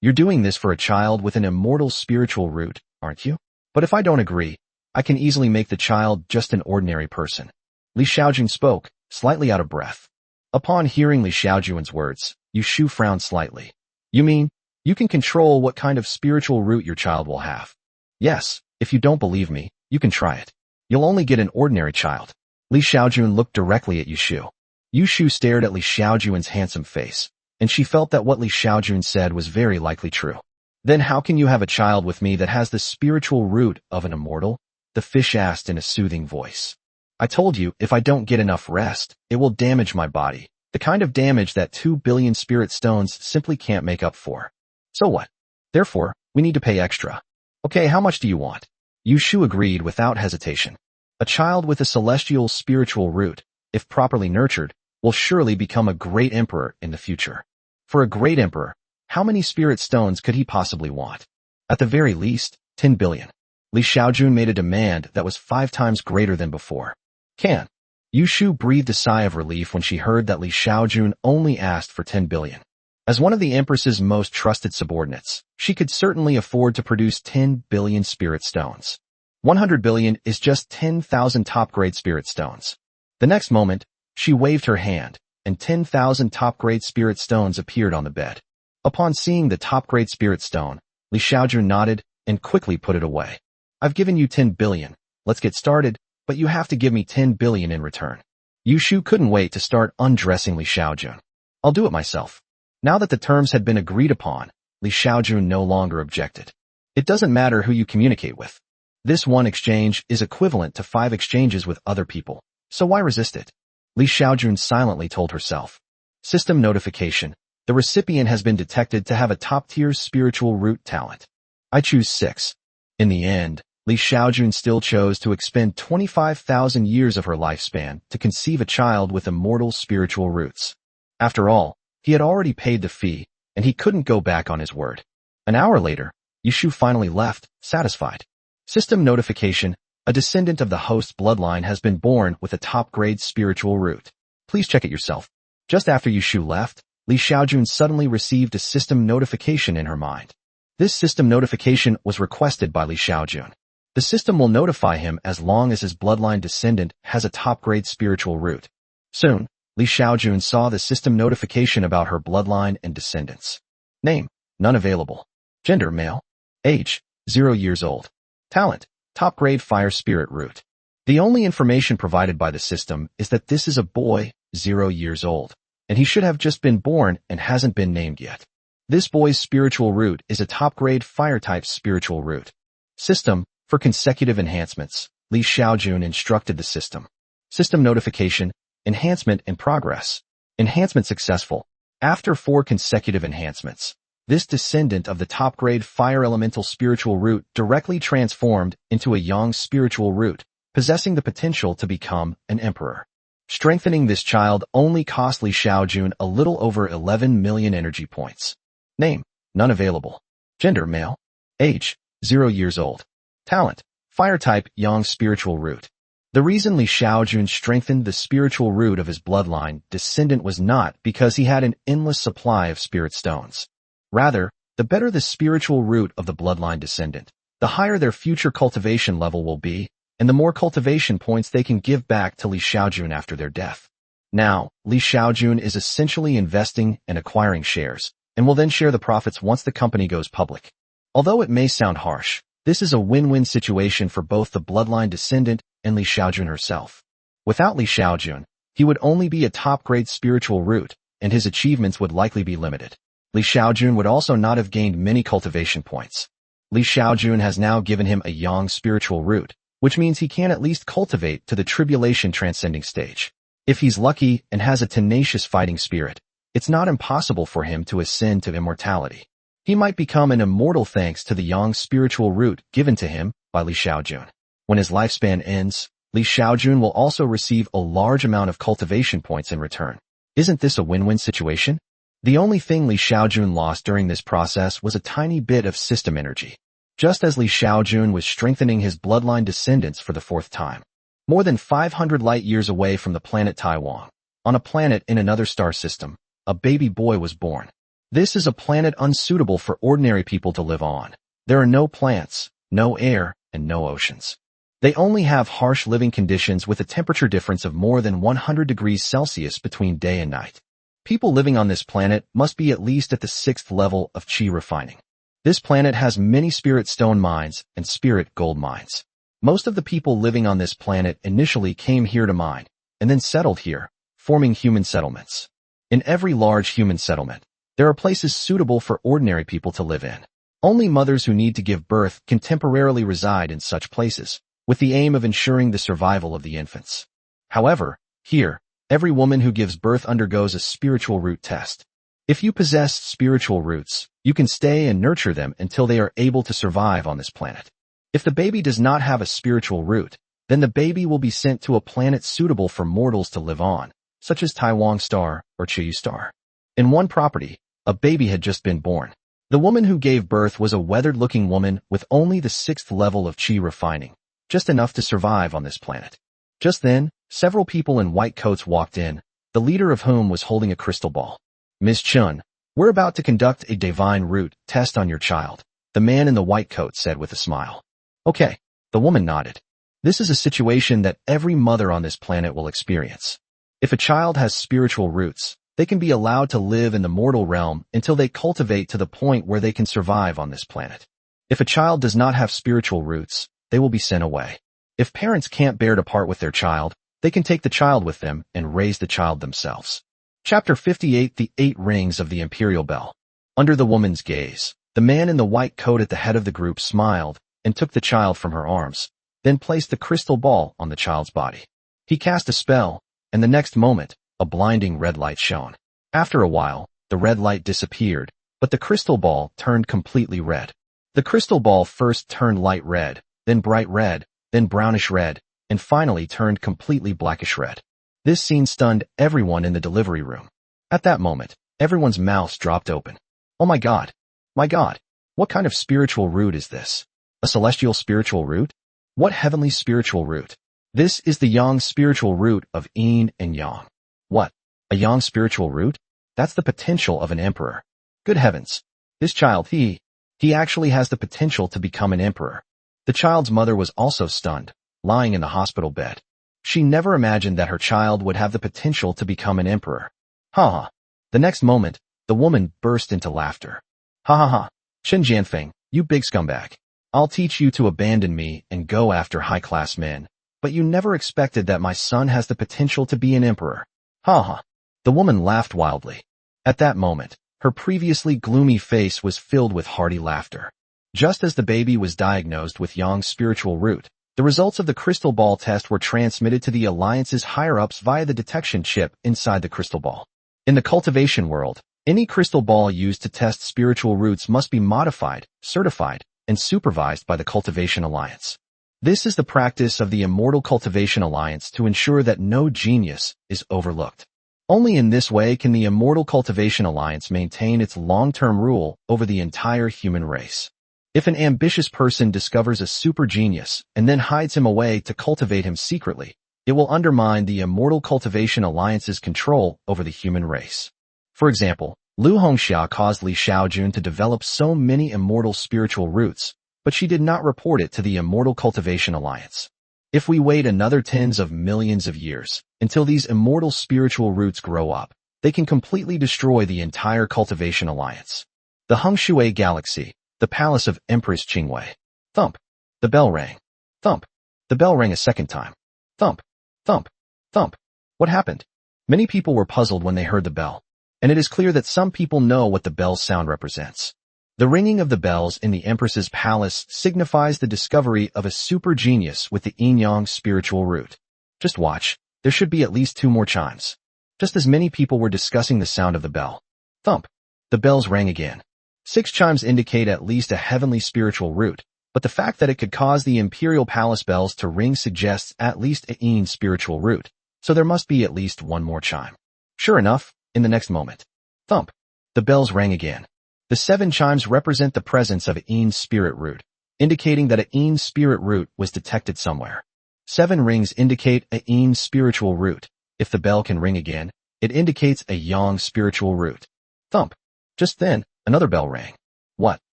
A: You're doing this for a child with an immortal spiritual root, aren't you? But if I don't agree, I can easily make the child just an ordinary person. Li Xiaojun spoke, slightly out of breath. Upon hearing Li Xiaojun's words, Yushu frowned slightly. You mean, you can control what kind of spiritual root your child will have? Yes, if you don't believe me, you can try it. You'll only get an ordinary child. Li Xiaojun looked directly at Yushu. Yushu stared at Li Xiaojun's handsome face, and she felt that what Li Xiaojun said was very likely true. Then how can you have a child with me that has the spiritual root of an immortal? The fish asked in a soothing voice. I told you, if I don't get enough rest, it will damage my body, the kind of damage that 2 billion spirit stones simply can't make up for. So what? Therefore, we need to pay extra. Okay, how much do you want? Yushu agreed without hesitation. A child with a celestial spiritual root, if properly nurtured, will surely become a great emperor in the future. For a great emperor, how many spirit stones could he possibly want? At the very least, 10 billion. Li Xiaojun made a demand that was 5 times greater than before. Can. Yushu breathed a sigh of relief when she heard that Li Xiaojun only asked for 10 billion. As one of the Empress's most trusted subordinates, she could certainly afford to produce 10 billion spirit stones. 100 billion is just 10,000 top-grade spirit stones. The next moment, she waved her hand, and 10,000 top-grade spirit stones appeared on the bed. Upon seeing the top-grade spirit stone, Li Xiaojun nodded and quickly put it away. I've given you 10 billion, let's get started, but you have to give me 10 billion in return. Yushu couldn't wait to start undressing Li Xiaojun. I'll do it myself. Now that the terms had been agreed upon, Li Xiaojun no longer objected. It doesn't matter who you communicate with. This one exchange is equivalent to 5 exchanges with other people, so why resist it? Li Xiaojun silently told herself. System notification. The recipient has been detected to have a top-tier spiritual root talent. I choose 6. In the end, Li Xiaojun still chose to expend 25,000 years of her lifespan to conceive a child with immortal spiritual roots. After all, he had already paid the fee, and he couldn't go back on his word. An hour later, Yushu finally left, satisfied. System notification. A descendant of the host's bloodline has been born with a top-grade spiritual root. Please check it yourself. Just after Yushu left, Li Xiaojun suddenly received a system notification in her mind. This system notification was requested by Li Xiaojun. The system will notify him as long as his bloodline descendant has a top-grade spiritual root. Soon, Li Xiaojun saw the system notification about her bloodline and descendants. Name, none available. Gender, male. Age, 0 years old. Talent, top-grade fire spirit root. The only information provided by the system is that this is a boy, 0 years old, and he should have just been born and hasn't been named yet. This boy's spiritual root is a top-grade fire-type spiritual root. System, for consecutive enhancements, Li Xiaojun instructed the system. System notification, enhancement in progress. Enhancement successful. After 4 consecutive enhancements, this descendant of the top-grade fire elemental spiritual root directly transformed into a yang spiritual root, possessing the potential to become an emperor. Strengthening this child only cost Li Xiaojun a little over 11 million energy points. Name, none available. Gender, male. Age, 0 years old. Talent, Fire-type Yang spiritual root. The reason Xiaojun strengthened the spiritual root of his bloodline descendant was not because he had an endless supply of spirit stones. Rather, the better the spiritual root of the bloodline descendant, the higher their future cultivation level will be, and the more cultivation points they can give back to Xiaojun after their death. Now, Xiaojun is essentially investing and acquiring shares, and will then share the profits once the company goes public. Although it may sound harsh, this is a win-win situation for both the bloodline descendant and Xiaojun herself. Without Xiaojun, he would only be a top-grade spiritual root, and his achievements would likely be limited. Xiaojun would also not have gained many cultivation points. Xiaojun has now given him a Yang spiritual root, which means he can at least cultivate to the tribulation transcending stage. If he's lucky and has a tenacious fighting spirit, it's not impossible for him to ascend to immortality. He might become an immortal thanks to the Yang spiritual root given to him by Xiaojun. When his lifespan ends, Xiaojun will also receive a large amount of cultivation points in return. Isn't this a win-win situation? The only thing Xiaojun lost during this process was a tiny bit of system energy. Just as Xiaojun was strengthening his bloodline descendants for the fourth time. More than 500 light-years away from the planet Taiwan, on a planet in another star system, a baby boy was born. This is a planet unsuitable for ordinary people to live on. There are no plants, no air, and no oceans. They only have harsh living conditions with a temperature difference of more than 100 degrees Celsius between day and night. People living on this planet must be at least at the 6th level of qi refining. This planet has many spirit stone mines and spirit gold mines. Most of the people living on this planet initially came here to mine, and then settled here, forming human settlements. In every large human settlement, there are places suitable for ordinary people to live in. Only mothers who need to give birth can temporarily reside in such places, with the aim of ensuring the survival of the infants. However, here, every woman who gives birth undergoes a spiritual root test. If you possess spiritual roots, you can stay and nurture them until they are able to survive on this planet. If the baby does not have a spiritual root, then the baby will be sent to a planet suitable for mortals to live on, such as Taiwan Star or Chiyu Star. In one property, a baby had just been born. The woman who gave birth was a weathered-looking woman with only the 6th level of qi refining, just enough to survive on this planet. Just then, several people in white coats walked in, the leader of whom was holding a crystal ball. Miss Chun, we're about to conduct a divine root test on your child, the man in the white coat said with a smile. Okay, the woman nodded. This is a situation that every mother on this planet will experience. If a child has spiritual roots, they can be allowed to live in the mortal realm until they cultivate to the point where they can survive on this planet. If a child does not have spiritual roots, they will be sent away. If parents can't bear to part with their child, they can take the child with them and raise the child themselves. Chapter 58 The 8 Rings of the Imperial Bell. Under the woman's gaze, the man in the white coat at the head of the group smiled and took the child from her arms, then placed the crystal ball on the child's body. He cast a spell, and the next moment, a blinding red light shone. After a while, the red light disappeared, but the crystal ball turned completely red. The crystal ball first turned light red, then bright red, then brownish red, and finally turned completely blackish red. This scene stunned everyone in the delivery room. At that moment, everyone's mouths dropped open. Oh my God! My God! What kind of spiritual root is this? A celestial spiritual root? What heavenly spiritual root? This is the Yang spiritual root of Yin and Yang. What? A Yang spiritual root? That's the potential of an emperor. Good heavens! This child, he actually has the potential to become an emperor. The child's mother was also stunned, lying in the hospital bed. She never imagined that her child would have the potential to become an emperor. Ha ha. The next moment, the woman burst into laughter. Ha ha ha. Chen Jianfeng, you big scumbag. I'll teach you to abandon me and go after high-class men, but you never expected that my son has the potential to be an emperor. Ha ha. The woman laughed wildly. At that moment, her previously gloomy face was filled with hearty laughter. Just as the baby was diagnosed with Yang's spiritual root, the results of the crystal ball test were transmitted to the Alliance's higher-ups via the detection chip inside the crystal ball. In the cultivation world, any crystal ball used to test spiritual roots must be modified, certified, and supervised by the Cultivation Alliance. This is the practice of the Immortal Cultivation Alliance to ensure that no genius is overlooked. Only in this way can the Immortal Cultivation Alliance maintain its long-term rule over the entire human race. If an ambitious person discovers a super genius and then hides him away to cultivate him secretly, it will undermine the immortal cultivation alliance's control over the human race. For example, Lu Hongxia caused Li Xiaojun to develop so many immortal spiritual roots, but she did not report it to the immortal cultivation alliance. If we wait another tens of millions of years until these immortal spiritual roots grow up, they can completely destroy the entire cultivation alliance. The Hengshui Galaxy, the palace of Empress Qingwei. Thump. The bell rang. Thump. The bell rang a second time. Thump. Thump. Thump. What happened? Many people were puzzled when they heard the bell, and it is clear that some people know what the bell's sound represents. The ringing of the bells in the Empress's palace signifies the discovery of a super genius with the yin-yang spiritual root. Just watch, there should be at least 2 more chimes. Just as many people were discussing the sound of the bell. Thump. The bells rang again. 6 chimes indicate at least a heavenly spiritual root, but the fact that it could cause the imperial palace bells to ring suggests at least a yin spiritual root, so there must be at least 1 more chime. Sure enough, in the next moment. Thump. The bells rang again. The 7 chimes represent the presence of a yin spirit root, indicating that a yin spirit root was detected somewhere. 7 rings indicate a yin spiritual root. If the bell can ring again, it indicates a yang spiritual root. Thump. Just then, another bell rang. What?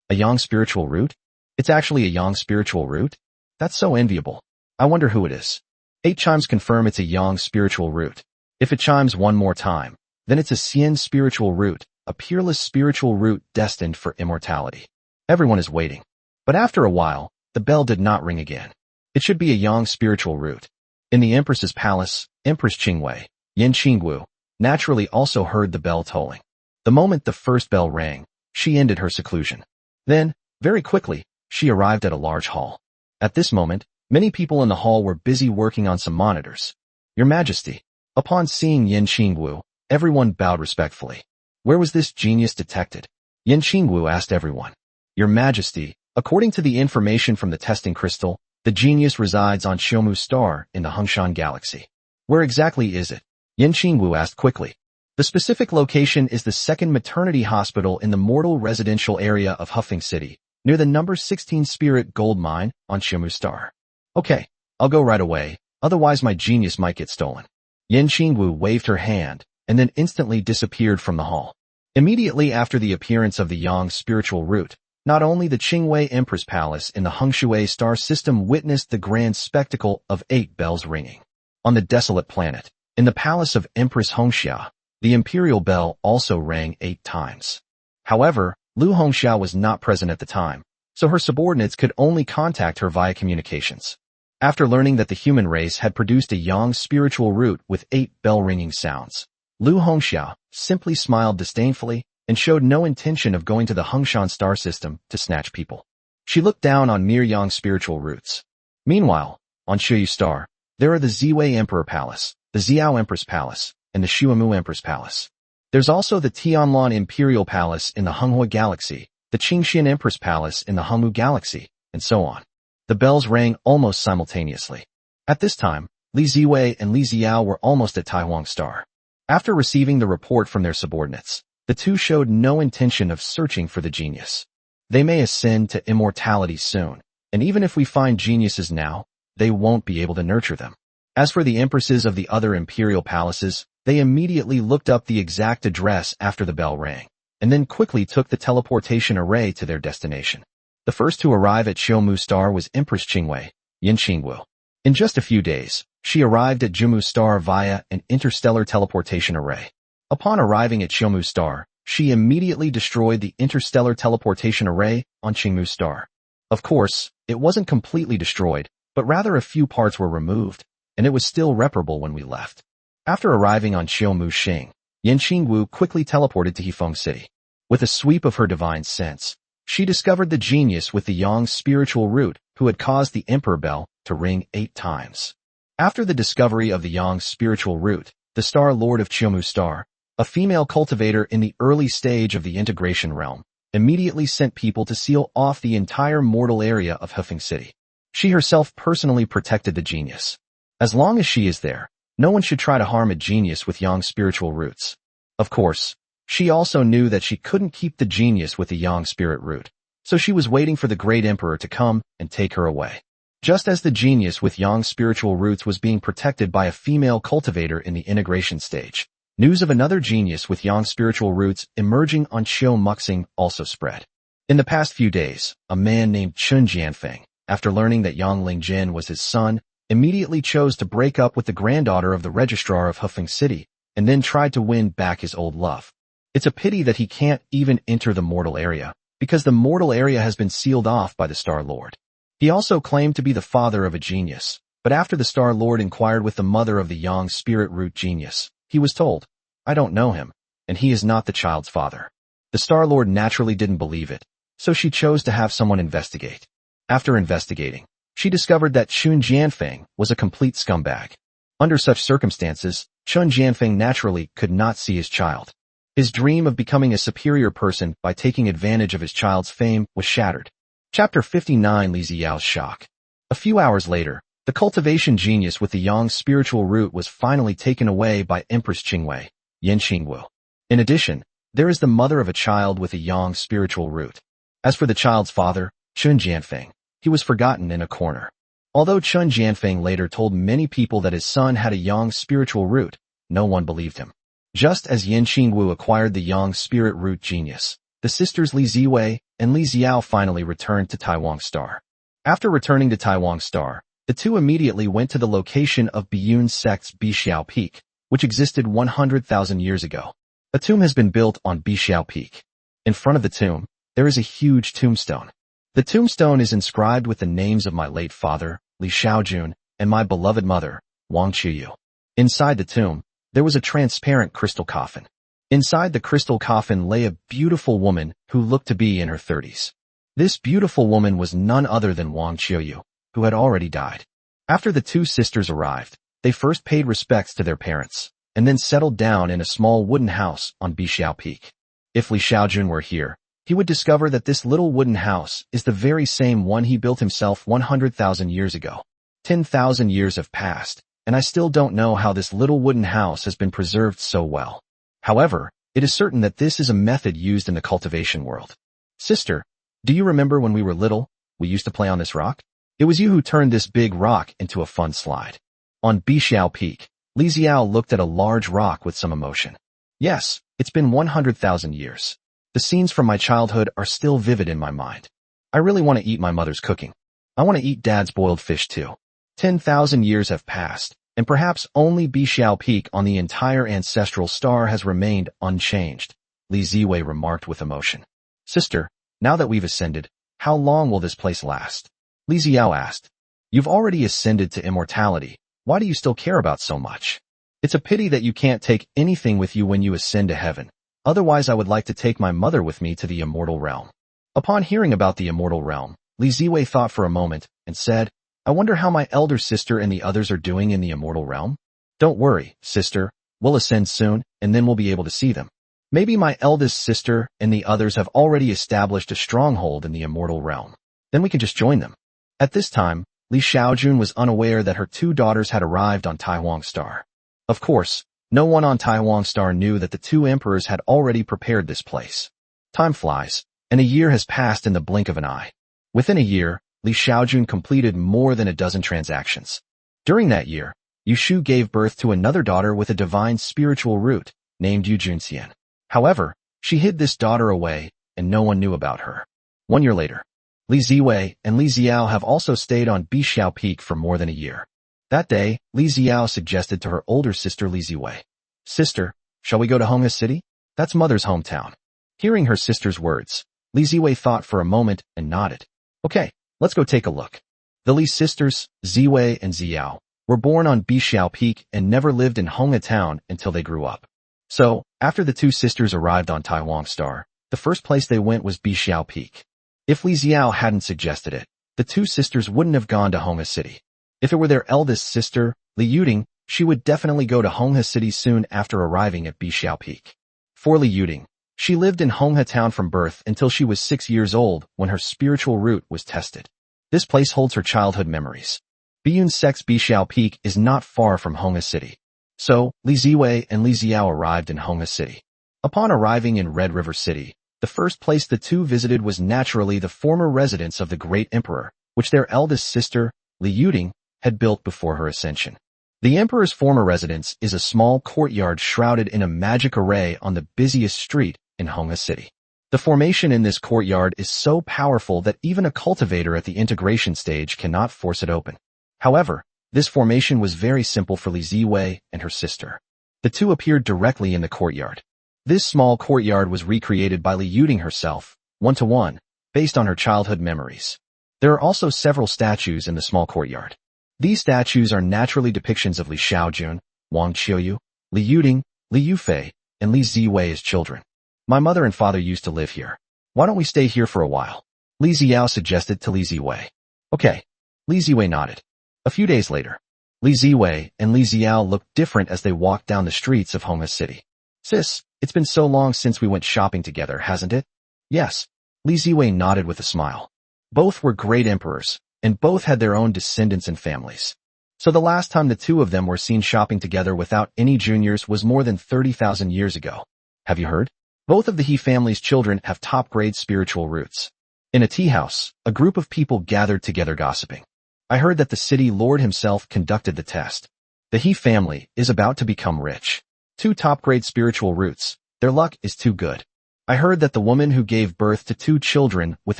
A: A yang spiritual root? It's actually a yang spiritual root? That's so enviable. I wonder who it is. 8 chimes confirm it's a yang spiritual root. If it chimes 1 more time, then it's a xian spiritual root, a peerless spiritual root destined for immortality. Everyone is waiting. But after a while, the bell did not ring again. It should be a yang spiritual root. In the Empress's palace, Empress Qingwei, Yin Qingwu, naturally also heard the bell tolling. The moment the first bell rang, she ended her seclusion. Then, very quickly, she arrived at a large hall. At this moment, many people in the hall were busy working on some monitors. Your Majesty. Upon seeing Yin Qingwu, everyone bowed respectfully. Where was this genius detected? Yin Qingwu asked everyone. Your Majesty, according to the information from the testing crystal, the genius resides on Xiaomu star in the Hengshan Galaxy. Where exactly is it? Yin Qingwu asked quickly. The specific location is the second maternity hospital in the mortal residential area of Hufeng City, near the number 16 Spirit Gold Mine on Xiaomu star. Okay, I'll go right away, otherwise my genius might get stolen. Yin Qingwu waved her hand, and then instantly disappeared from the hall. Immediately after the appearance of the yang spiritual root, not only the Qingwei Empress Palace in the Hengshui star system witnessed the grand spectacle of 8 bells ringing. On the desolate planet, in the palace of Empress Hongxia, the imperial bell also rang 8 times. However, Lu Hongxia was not present at the time, so her subordinates could only contact her via communications. After learning that the human race had produced a yang spiritual root with 8 bell-ringing sounds, Lu Hongxia simply smiled disdainfully and showed no intention of going to the Hengshan star system to snatch people. She looked down on mere yang spiritual roots. Meanwhile, on Xiaoyu star, there are the Ziwei Emperor Palace, the Xiao Empress Palace, and the Shuamu Empress Palace. There's also the Tianlan Imperial Palace in the Henghua Galaxy, the Qingxian Empress Palace in the Hengmu Galaxy, and so on. The bells rang almost simultaneously. At this time, Li Ziwei and Li Xiao were almost at Taihuang Star. After receiving the report from their subordinates, the two showed no intention of searching for the genius. They may ascend to immortality soon, and even if we find geniuses now, they won't be able to nurture them. As for the empresses of the other imperial palaces, they immediately looked up the exact address after the bell rang, and then quickly took the teleportation array to their destination. The first to arrive at Xiaomu Star was Empress Qingwei, Yin Qingwu. In just a few days, she arrived at Jumu Star via an interstellar teleportation array. Upon arriving at Xiaomu Star, she immediately destroyed the interstellar teleportation array on Qingmu Star. Of course, it wasn't completely destroyed, but rather a few parts were removed, and it was still reparable when we left. After arriving on Xiaomu Xing, Yin Qingwu quickly teleported to Hefeng City. With a sweep of her divine sense, she discovered the genius with the yang spiritual root who had caused the Emperor Bell to ring 8 times. After the discovery of the yang spiritual root, the Star Lord of Xiaomu Star, a female cultivator in the early stage of the integration realm, immediately sent people to seal off the entire mortal area of Hefeng City. She herself personally protected the genius. As long as she is there, no one should try to harm a genius with yang spiritual roots. Of course, she also knew that she couldn't keep the genius with the yang spirit root, So she was waiting for the great emperor to come and take her away. Just as the genius with yang spiritual roots was being protected by a female cultivator in the integration stage, news of another genius with yang spiritual roots emerging on Xiao Muxing also spread. In the past few days, a man named Chun Jianfeng, after learning that Yang Lingjin was his son, immediately chose to break up with the granddaughter of the registrar of Hufeng City, and then tried to win back his old love. It's a pity that he can't even enter the mortal area, because the mortal area has been sealed off by the Star Lord. He also claimed to be the father of a genius, but after the Star Lord inquired with the mother of the Yang spirit root genius, he was told, "I don't know him, and he is not the child's father." The Star Lord naturally didn't believe it, so she chose to have someone investigate. After investigating, she discovered that Chun Jianfeng was a complete scumbag. Under such circumstances, Chun Jianfeng naturally could not see his child. His dream of becoming a superior person by taking advantage of his child's fame was shattered. Chapter 59 Li Ziyao's Shock. A few hours later, the cultivation genius with the yang spiritual root was finally taken away by Empress Qingwei, Yin Qingwu. In addition, there is the mother of a child with a yang spiritual root. As for the child's father, Chun Jianfeng, he was forgotten in a corner. Although Chun Jianfeng later told many people that his son had a yang spiritual root, no one believed him. Just as Yin Qingwu acquired the yang spirit root genius, the sisters Li Ziwei and Li Xiao finally returned to Taiwan Star. After returning to Taiwan Star, the two immediately went to the location of Biyun sect's Bixiao Peak, which existed 100,000 years ago. A tomb has been built on Bixiao Peak. In front of the tomb, there is a huge tombstone. The tombstone is inscribed with the names of my late father, Li Xiaojun, and my beloved mother, Wang Qiyu. Inside the tomb, there was a transparent crystal coffin. Inside the crystal coffin lay a beautiful woman who looked to be in her 30s. This beautiful woman was none other than Wang Qiyu, who had already died. After the two sisters arrived, they first paid respects to their parents, and then settled down in a small wooden house on Bixiao Peak. If Li Xiaojun were here, he would discover that this little wooden house is the very same one he built himself 100,000 years ago. 10,000 years have passed, and I still don't know how this little wooden house has been preserved so well. However, it is certain that this is a method used in the cultivation world. Sister, do you remember when we were little, we used to play on this rock? It was you who turned this big rock into a fun slide. On Bixiao Peak, Li Xiao looked at a large rock with some emotion. Yes, it's been 100,000 years. The scenes from my childhood are still vivid in my mind. I really want to eat my mother's cooking. I want to eat Dad's boiled fish too. 10,000 years have passed, and perhaps only Bixiao Peak on the entire ancestral star has remained unchanged, Li Ziwei remarked with emotion. Sister, now that we've ascended, how long will this place last? Li Xiao asked. You've already ascended to immortality. Why do you still care about so much? It's a pity that you can't take anything with you when you ascend to heaven. Otherwise, I would like to take my mother with me to the immortal realm. Upon hearing about the immortal realm, Li Ziwei thought for a moment and said, I wonder how my elder sister and the others are doing in the immortal realm. Don't worry, sister, we'll ascend soon, and then we'll be able to see them. Maybe my eldest sister and the others have already established a stronghold in the immortal realm. Then we can just join them. At this time, Li Xiaojun was unaware that her two daughters had arrived on Taiwan Star. Of course, no one on Taiwan Star knew that the two emperors had already prepared this place. Time flies, and a year has passed in the blink of an eye. Within a year, Li Xiaojun completed more than a dozen transactions. During that year, Yushu gave birth to another daughter with a divine spiritual root, named Yu Junxian. However, she hid this daughter away, and no one knew about her. 1 year later, Li Ziwei and Li Xiao have also stayed on Bixiao Peak for more than a year. That day, Li Xiao suggested to her older sister Li Ziwei, Sister, shall we go to Honghe City? That's mother's hometown. Hearing her sister's words, Li Ziwei thought for a moment and nodded. Okay, let's go take a look. The Li sisters, Ziwei and Xiao, were born on Bixiao Peak and never lived in Honghe Town until they grew up. So, after the two sisters arrived on Taiwan Star, the first place they went was Bixiao Peak. If Li Xiao hadn't suggested it, the two sisters wouldn't have gone to Honghe City. If it were their eldest sister, Li Yuding, she would definitely go to Honghe City soon after arriving at Bixiao Peak. For Li Yuding, she lived in Honghe Town from birth until she was 6 years old when her spiritual root was tested. This place holds her childhood memories. Biyun sect's Bixiao Peak is not far from Honghe City. So, Li Ziwei and Li Xiao arrived in Honghe City. Upon arriving in Red River City, The first place the two visited was naturally the former residence of the great emperor, which their eldest sister, Liuding, had built before her ascension. The emperor's former residence is a small courtyard shrouded in a magic array on the busiest street in Honghe City. The formation in this courtyard is so powerful that even a cultivator at the integration stage cannot force it open. However, this formation was very simple for Li Ziwei and her sister. The two appeared directly in the courtyard. This small courtyard was recreated by Li Yuding herself, one-to-one, based on her childhood memories. There are also several statues in the small courtyard. These statues are naturally depictions of Li Xiaojun, Wang Qiuyu, Li Yuding, Li Yufei, and Li Ziwei as children. My mother and father used to live here. Why don't we stay here for a while? Li Ziao suggested to Li Ziwei. Okay. Li Ziwei nodded. A few days later, Li Ziwei and Li Ziao looked different as they walked down the streets of Honghe City. Sis, it's been so long since we went shopping together, hasn't it? Yes. Li Ziwei nodded with a smile. Both were great emperors, and both had their own descendants and families. So the last time the two of them were seen shopping together without any juniors was more than 30,000 years ago. Have you heard? Both of the He family's children have top-grade spiritual roots. In a tea house, a group of people gathered together gossiping. I heard that the city lord himself conducted the test. The He family is about to become rich. 2 top-grade spiritual roots. Their luck is too good. I heard that the woman who gave birth to 2 children with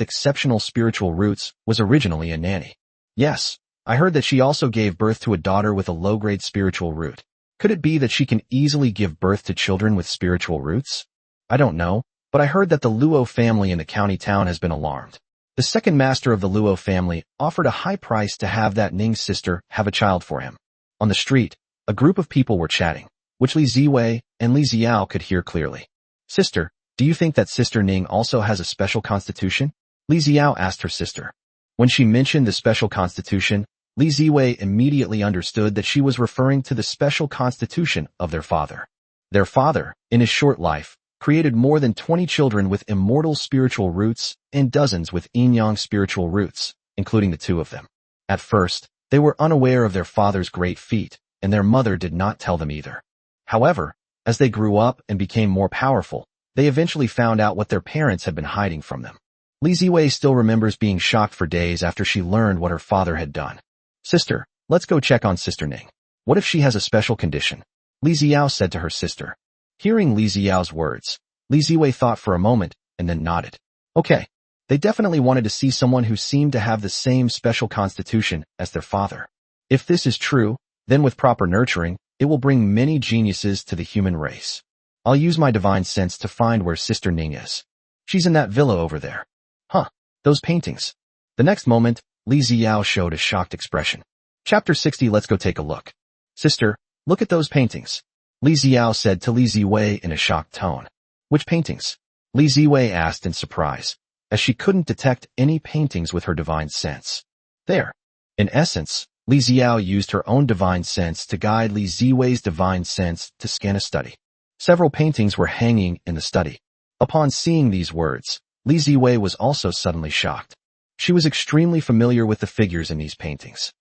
A: exceptional spiritual roots was originally a nanny. Yes, I heard that she also gave birth to a daughter with a low-grade spiritual root. Could it be that she can easily give birth to children with spiritual roots? I don't know, but I heard that the Luo family in the county town has been alarmed. The second master of the Luo family offered a high price to have that Ning's sister have a child for him. On the street, a group of people were chatting, which Li Ziwei and Li Ziao could hear clearly. Sister, do you think that Sister Ning also has a special constitution? Li Ziao asked her sister. When she mentioned the special constitution, Li Ziwei immediately understood that she was referring to the special constitution of their father. Their father, in his short life, created more than 20 children with immortal spiritual roots and dozens with yin-yang spiritual roots, including the 2 of them. At first, they were unaware of their father's great feat, and their mother did not tell them either. However, as they grew up and became more powerful, they eventually found out what their parents had been hiding from them. Li Ziwei still remembers being shocked for days after she learned what her father had done. Sister, let's go check on Sister Ning. What if she has a special condition? Li Ziao said to her sister. Hearing Li Ziao's words, Li Ziwei thought for a moment and then nodded. Okay. They definitely wanted to see someone who seemed to have the same special constitution as their father. If this is true, then with proper nurturing, it will bring many geniuses to the human race. I'll use my divine sense to find where Sister Ning is. She's in that villa over there. Huh, those paintings. The next moment, Li Ziao showed a shocked expression. Chapter 60. Let's go take a look. Sister, look at those paintings. Li Ziao said to Li Ziwei in a shocked tone. Which paintings? Li Ziwei asked in surprise, as she couldn't detect any paintings with her divine sense. There. In essence, Li Ziao used her own divine sense to guide Li Ziwei's divine sense to scan a study. Several paintings were hanging in the study. Upon seeing these words, Li Ziwei was also suddenly shocked. She was extremely familiar with the figures in these paintings.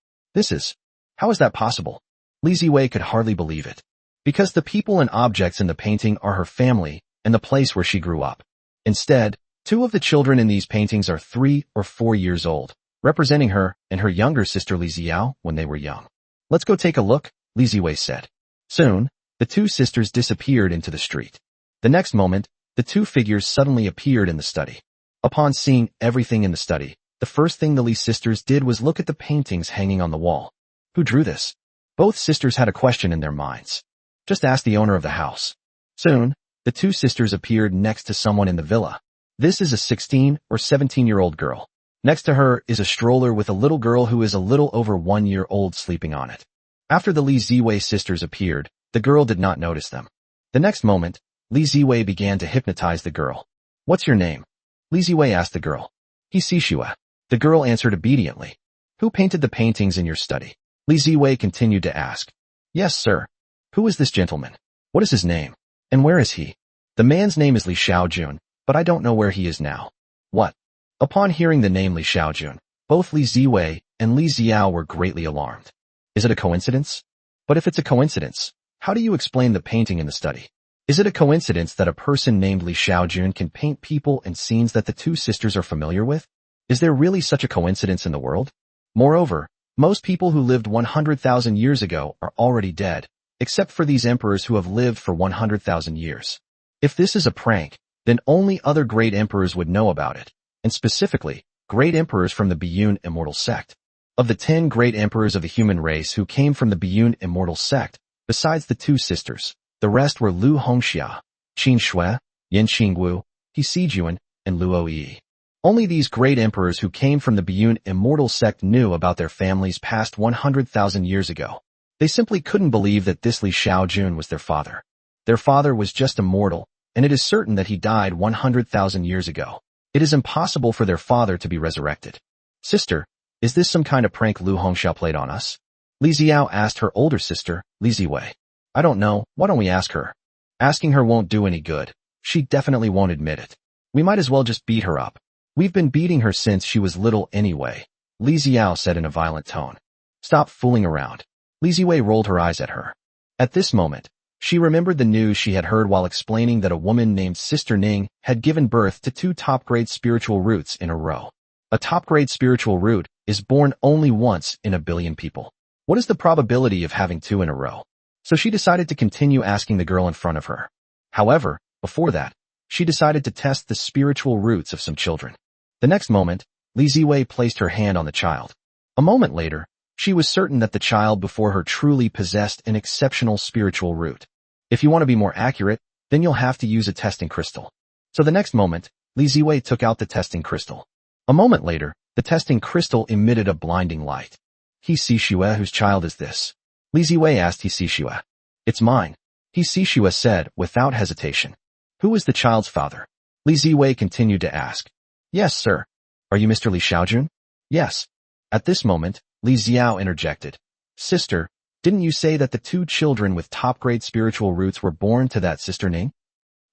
A: How is that possible? Li Ziwei could hardly believe it. Because the people and objects in the painting are her family and the place where she grew up. Instead, 2 of the children in these paintings are 3 or 4 years old, representing her and her younger sister Li Ziao when they were young. Let's go take a look, Li Ziwei said. Soon, the 2 sisters disappeared into the street. The next moment, the 2 figures suddenly appeared in the study. Upon seeing everything in the study, the first thing the Li sisters did was look at the paintings hanging on the wall. Who drew this? Both sisters had a question in their minds. Just ask the owner of the house. Soon, the 2 sisters appeared next to someone in the villa. This is a 16 or 17-year-old girl. Next to her is a stroller with a little girl who is a little over 1 year old sleeping on it. After the Li Ziwei sisters appeared, the girl did not notice them. The next moment, Li Ziwei began to hypnotize the girl. What's your name? Li Ziwei asked the girl. He's Xishua. The girl answered obediently. Who painted the paintings in your study? Li Ziwei continued to ask. Yes, sir. Who is this gentleman? What is his name? And where is he? The man's name is Li Xiaojun, but I don't know where he is now. What? Upon hearing the name Li Xiaojun, both Li Ziwei and Li Ziao were greatly alarmed. Is it a coincidence? But if it's a coincidence, how do you explain the painting in the study? Is it a coincidence that a person named Xiaojun can paint people and scenes that the two sisters are familiar with? Is there really such a coincidence in the world? Moreover, most people who lived 100,000 years ago are already dead, except for these emperors who have lived for 100,000 years. If this is a prank, then only other great emperors would know about it, and specifically, great emperors from the Biyun immortal sect. Of the 10 great emperors of the human race who came from the Biyun immortal sect, besides the two sisters, the rest were Lu Hongxia, Qin Shui, Yin Qingwu, He Xijuan, and Luo Yi. Only these great emperors who came from the Biyun immortal sect knew about their families past 100,000 years ago. They simply couldn't believe that this Li Xiaojun was their father. Their father was just immortal, and it is certain that he died 100,000 years ago. It is impossible for their father to be resurrected. Sister, is this some kind of prank Lu Hongxia played on us? Li Xiao asked her older sister, Li Ziwei. I don't know, why don't we ask her? Asking her won't do any good. She definitely won't admit it. We might as well just beat her up. We've been beating her since she was little anyway, Li Xiao said in a violent tone. Stop fooling around. Li Ziwei rolled her eyes at her. At this moment, she remembered the news she had heard while explaining that a woman named Sister Ning had given birth to 2 top-grade spiritual roots in a row. A top-grade spiritual root is born only once in a billion people. What is the probability of having 2 in a row? So she decided to continue asking the girl in front of her. However, before that, she decided to test the spiritual roots of some children. The next moment, Li Ziwei placed her hand on the child. A moment later, she was certain that the child before her truly possessed an exceptional spiritual root. If you want to be more accurate, then you'll have to use a testing crystal. So the next moment, Li Ziwei took out the testing crystal. A moment later, the testing crystal emitted a blinding light. He Xixue, whose child is this? Li Ziwei asked He Xixue. It's mine, He Xixue said without hesitation. Who is the child's father? Li Ziwei continued to ask. Yes, sir. Are you Mr. Li Xiaojun? Yes. At this moment, Li Xiao interjected. Sister, didn't you say that the 2 children with top-grade spiritual roots were born to that Sister Ning?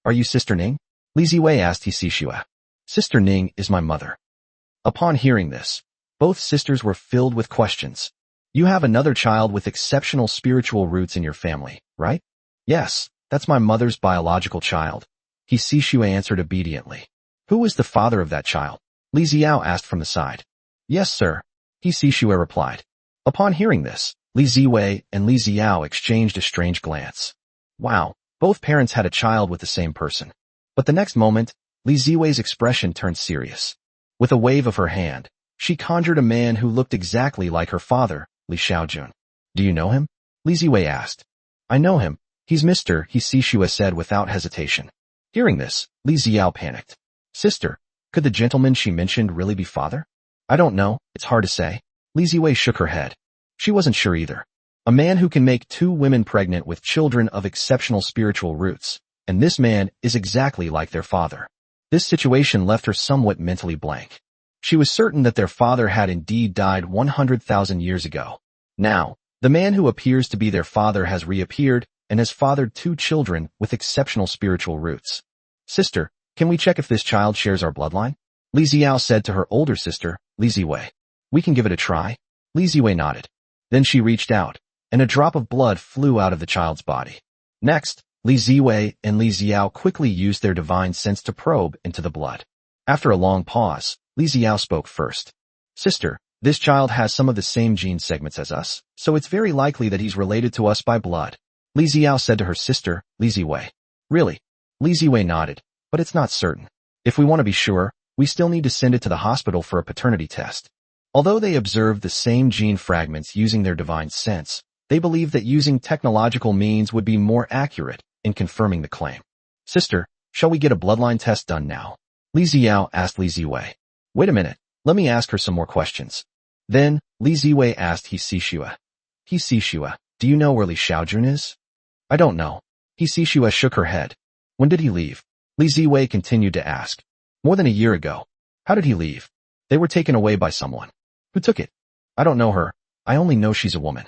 A: Are you Sister Ning? Li Ziwei asked He Xixue. Sister Ning is my mother. Upon hearing this, both sisters were filled with questions. You have another child with exceptional spiritual roots in your family, right? Yes, that's my mother's biological child. He Xixue answered obediently. Who is the father of that child? Li Xiao asked from the side. Yes, sir, He Xixue replied. Upon hearing this, Li Ziwei and Li Xiao exchanged a strange glance. Wow, both parents had a child with the same person. But the next moment, Li Ziwei's expression turned serious. With a wave of her hand, she conjured a man who looked exactly like her father, Li Xiaojun. Do you know him? Li Ziwei asked. I know him. He's Mr. He Xixue said without hesitation. Hearing this, Li Xiao panicked. Sister, could the gentleman she mentioned really be father? I don't know, it's hard to say. Li Ziwei shook her head. She wasn't sure either. A man who can make 2 women pregnant with children of exceptional spiritual roots, and this man is exactly like their father. This situation left her somewhat mentally blank. She was certain that their father had indeed died 100,000 years ago. Now, the man who appears to be their father has reappeared and has fathered 2 children with exceptional spiritual roots. Sister, can we check if this child shares our bloodline? Li Xiao said to her older sister, Li Ziwei. We can give it a try. Li Ziwei nodded. Then she reached out, and a drop of blood flew out of the child's body. Next, Li Ziwei and Li Xiao quickly used their divine sense to probe into the blood. After a long pause, Li Xiao spoke first. Sister, this child has some of the same gene segments as us, so it's very likely that he's related to us by blood. Li Xiao said to her sister, Li Ziwei. Really? Li Ziwei nodded, but it's not certain. If we want to be sure, we still need to send it to the hospital for a paternity test. Although they observed the same gene fragments using their divine sense, they believed that using technological means would be more accurate in confirming the claim. Sister, shall we get a bloodline test done now? Li Xiao asked Li Ziwei. Wait a minute, let me ask her some more questions. Then, Li Ziwei asked He Xixue. He Xixue, do you know where Li Xiaojun is? I don't know. He Xixue shook her head. When did he leave? Li Ziwei continued to ask. More than a year ago. How did he leave? They were taken away by someone. Who took it? I don't know her. I only know she's a woman.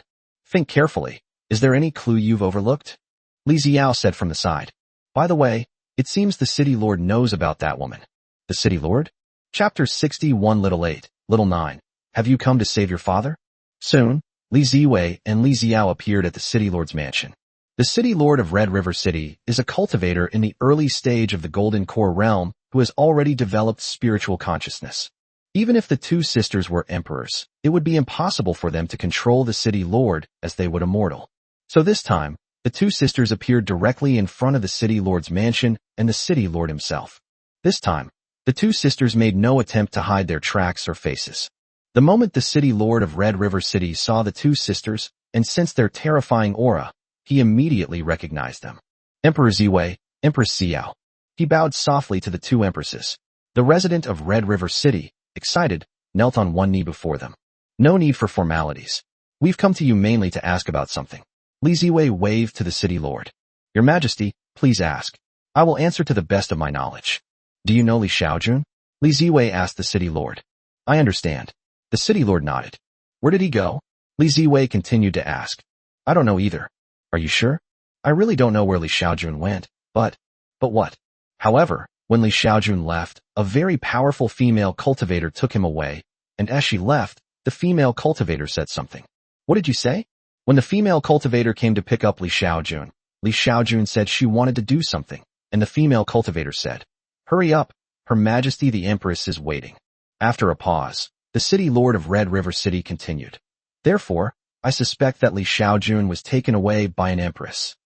A: Think carefully. Is there any clue you've overlooked? Li Xiao said from the side. By the way, it seems the city lord knows about that woman. The city lord? Chapter 61 Little 8, Little 9. Have you come to save your father? Soon, Li Ziwei and Li Xiao appeared at the city lord's mansion. The city lord of Red River City is a cultivator in the early stage of the Golden Core realm who has already developed spiritual consciousness. Even if the two sisters were emperors, it would be impossible for them to control the city lord as they would immortal. So this time, the two sisters appeared directly in front of the city lord's mansion and the city lord himself. This time, the two sisters made no attempt to hide their tracks or faces. The moment the city lord of Red River City saw the two sisters and sensed their terrifying aura, he immediately recognized them. Emperor Ziwei, Empress Xiao. He bowed softly to the two empresses. The resident of Red River City, excited, knelt on one knee before them. No need for formalities. We've come to you mainly to ask about something. Li Ziwei waved to the city lord. Your Majesty, please ask. I will answer to the best of my knowledge. Do you know Li Xiaojun? Li Ziwei asked the city lord. I understand. The city lord nodded. Where did he go? Li Ziwei continued to ask. I don't know either. Are you sure? I really don't know where Li Xiaojun went, but what? However, when Li Xiaojun left, a very powerful female cultivator took him away, and as she left, the female cultivator said something. What did you say? When the female cultivator came to pick up Li Xiaojun said she wanted to do something, and the female cultivator said, Hurry up, Her Majesty the Empress is waiting. After a pause, the city lord of Red River City continued. Therefore, I suspect that Li Xiaojun was taken away by an empress.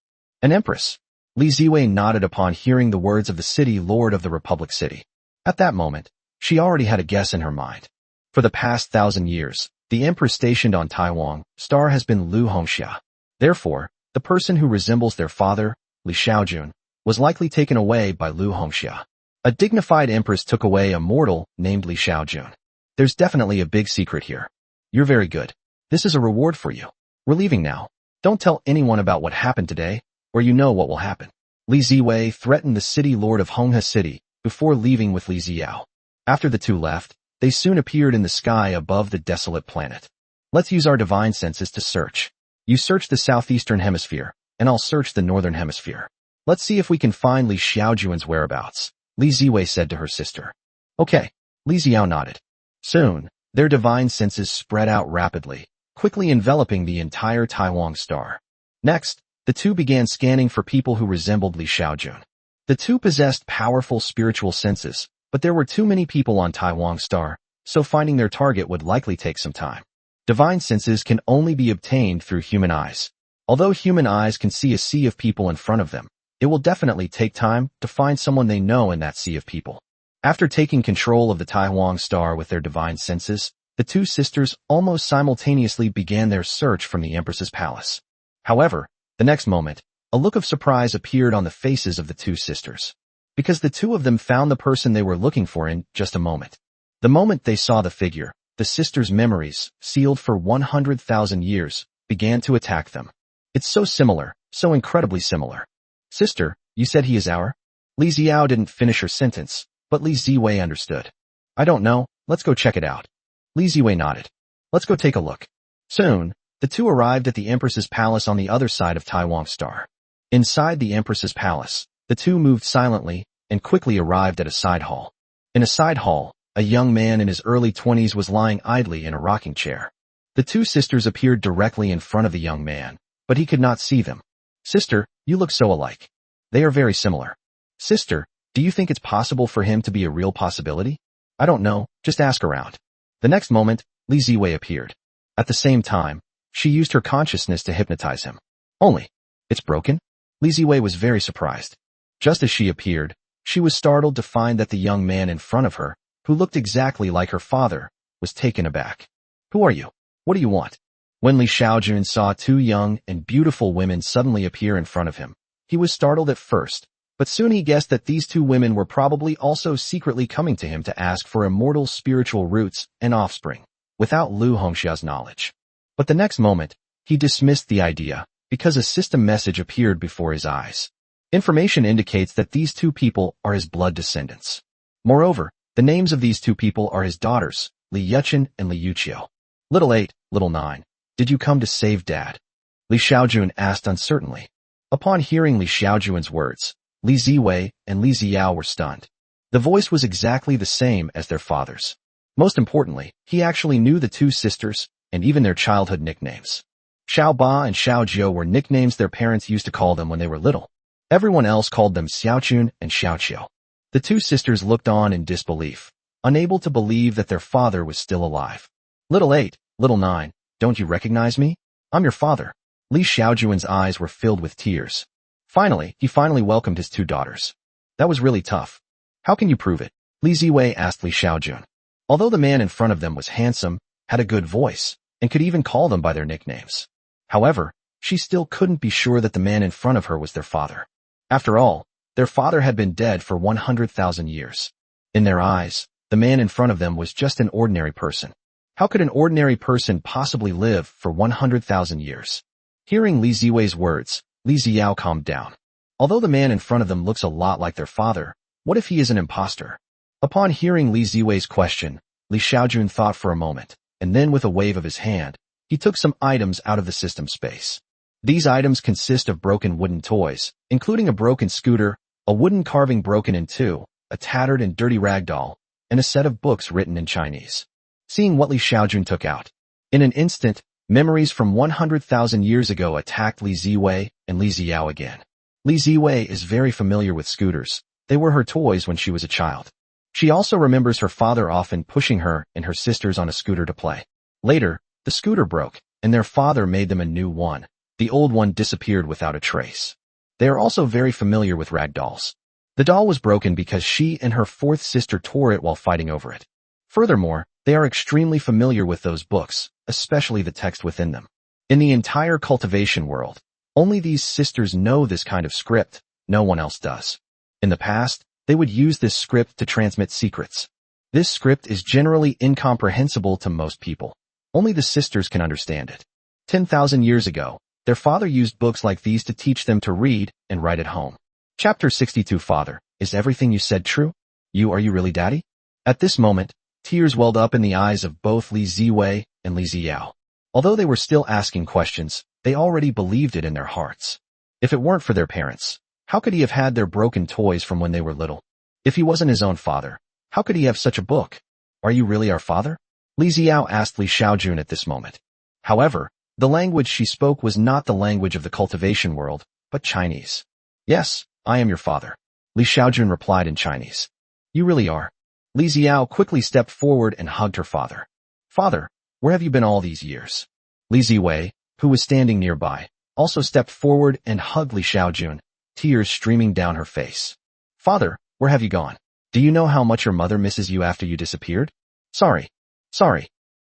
A: An empress? Li Ziwei nodded upon hearing the words of the city lord of the Republic City. At that moment, she already had a guess in her mind. For the past 1,000 years, the empress stationed on Taiwan star has been Lu Hongxia. Therefore, the person who resembles their father, Li Xiaojun, was likely taken away by Lu Hongxia. A dignified empress took away a mortal named Li Xiaojun. There's definitely a big secret here. You're very good. This is a reward for you. We're leaving now. Don't tell anyone about what happened today, or you know what will happen. Li Ziwei threatened the city lord of Honghe City before leaving with Li Ziao. After the two left, they soon appeared in the sky above the desolate planet. Let's use our divine senses to search. You search the southeastern hemisphere, and I'll search the northern hemisphere. Let's see if we can find Li Xiaojun's whereabouts, Li Ziwei said to her sister. Okay, Li Ziao nodded. Soon, their divine senses spread out rapidly, quickly enveloping the entire Taiwan star. Next, the two began scanning for people who resembled Li Xiaojun. The two possessed powerful spiritual senses, but there were too many people on Taiwan star, so finding their target would likely take some time. Divine senses can only be obtained through human eyes. Although human eyes can see a sea of people in front of them, it will definitely take time to find someone they know in that sea of people. After taking control of the Taiwan star with their divine senses, the two sisters almost simultaneously began their search from the Empress's palace. However, the next moment, a look of surprise appeared on the faces of the two sisters. Because the two of them found the person they were looking for in just a moment. The moment they saw the figure, the sisters' memories, sealed for 100,000 years, began to attack them. It's so similar, so incredibly similar. Sister, you said he is our? Li Ziao didn't finish her sentence, but Li Ziwei understood. I don't know, let's go check it out. Li Ziwei nodded. Let's go take a look. Soon, the two arrived at the Empress's palace on the other side of Taiwan Star. Inside the Empress's palace, the two moved silently and quickly arrived at a side hall. In a side hall, a young man in his early 20s was lying idly in a rocking chair. The two sisters appeared directly in front of the young man, but he could not see them. Sister, you look so alike. They are very similar. Sister, do you think it's possible for him to be a real possibility? I don't know, just ask around. The next moment, Li Ziwei appeared. At the same time, she used her consciousness to hypnotize him. Only, it's broken? Li Ziwei was very surprised. Just as she appeared, she was startled to find that the young man in front of her, who looked exactly like her father, was taken aback. Who are you? What do you want? When Li Xiaojun saw two young and beautiful women suddenly appear in front of him, he was startled at first, but soon he guessed that these two women were probably also secretly coming to him to ask for immortal spiritual roots and offspring, without Lu Hongxia's knowledge. But the next moment, he dismissed the idea, because a system message appeared before his eyes. Information indicates that these two people are his blood descendants. Moreover, the names of these two people are his daughters, Li Yuchen and Li Yuqiu. Little 8, Little 9, did you come to save Dad? Li Xiaojun asked uncertainly. Upon hearing Li Xiaojun's words, Li Ziwei and Li Ziao were stunned. The voice was exactly the same as their father's. Most importantly, he actually knew the two sisters, and even their childhood nicknames. Xiaoba and Xiaojun were nicknames their parents used to call them when they were little. Everyone else called them Xiaojun and Xiaoqiu. The two sisters looked on in disbelief, unable to believe that their father was still alive. Little 8, little 9, don't you recognize me? I'm your father. Li Xiaojun's eyes were filled with tears. He finally welcomed his two daughters. That was really tough. How can you prove it? Li Ziwei asked Li Xiaojun. Although the man in front of them was handsome, had a good voice, and could even call them by their nicknames. However, she still couldn't be sure that the man in front of her was their father. After all, their father had been dead for 100,000 years. In their eyes, the man in front of them was just an ordinary person. How could an ordinary person possibly live for 100,000 years? Hearing Li Ziwei's words, Li Xiao calmed down. Although the man in front of them looks a lot like their father, what if he is an imposter? Upon hearing Li Ziwei's question, Li Xiaojun thought for a moment, and then with a wave of his hand, he took some items out of the system space. These items consist of broken wooden toys, including a broken scooter, a wooden carving broken in two, a tattered and dirty rag doll, and a set of books written in Chinese. Seeing what Li Xiaojun took out, in an instant, memories from 100,000 years ago attacked Li Ziwei and Li Xiao again. Li Ziwei is very familiar with scooters. They were her toys when she was a child. She also remembers her father often pushing her and her sisters on a scooter to play. Later, the scooter broke, and their father made them a new one. The old one disappeared without a trace. They are also very familiar with rag dolls. The doll was broken because she and her fourth sister tore it while fighting over it. Furthermore, they are extremely familiar with those books, especially the text within them. In the entire cultivation world, only these sisters know this kind of script, no one else does. In the past, they would use this script to transmit secrets. This script is generally incomprehensible to most people. Only the sisters can understand it. 10,000 years ago, their father used books like these to teach them to read and write at home. Chapter 62. Father, is everything you said true? Are you really daddy? At this moment, tears welled up in the eyes of both Li Ziwei and Li Xiao. Although they were still asking questions, they already believed it in their hearts. If it weren't for their parents, how could he have had their broken toys from when they were little? If he wasn't his own father, how could he have such a book? Are you really our father? Li Xiao asked Li Xiaojun at this moment. However, the language she spoke was not the language of the cultivation world, but Chinese. Yes, I am your father. Li Xiaojun replied in Chinese. You really are. Li Xiao quickly stepped forward and hugged her father. Father, where have you been all these years? Li Ziwei, who was standing nearby, also stepped forward and hugged Li Xiaojun, tears streaming down her face. Father, where have you gone? Do you know how much your mother misses you after you disappeared? Sorry.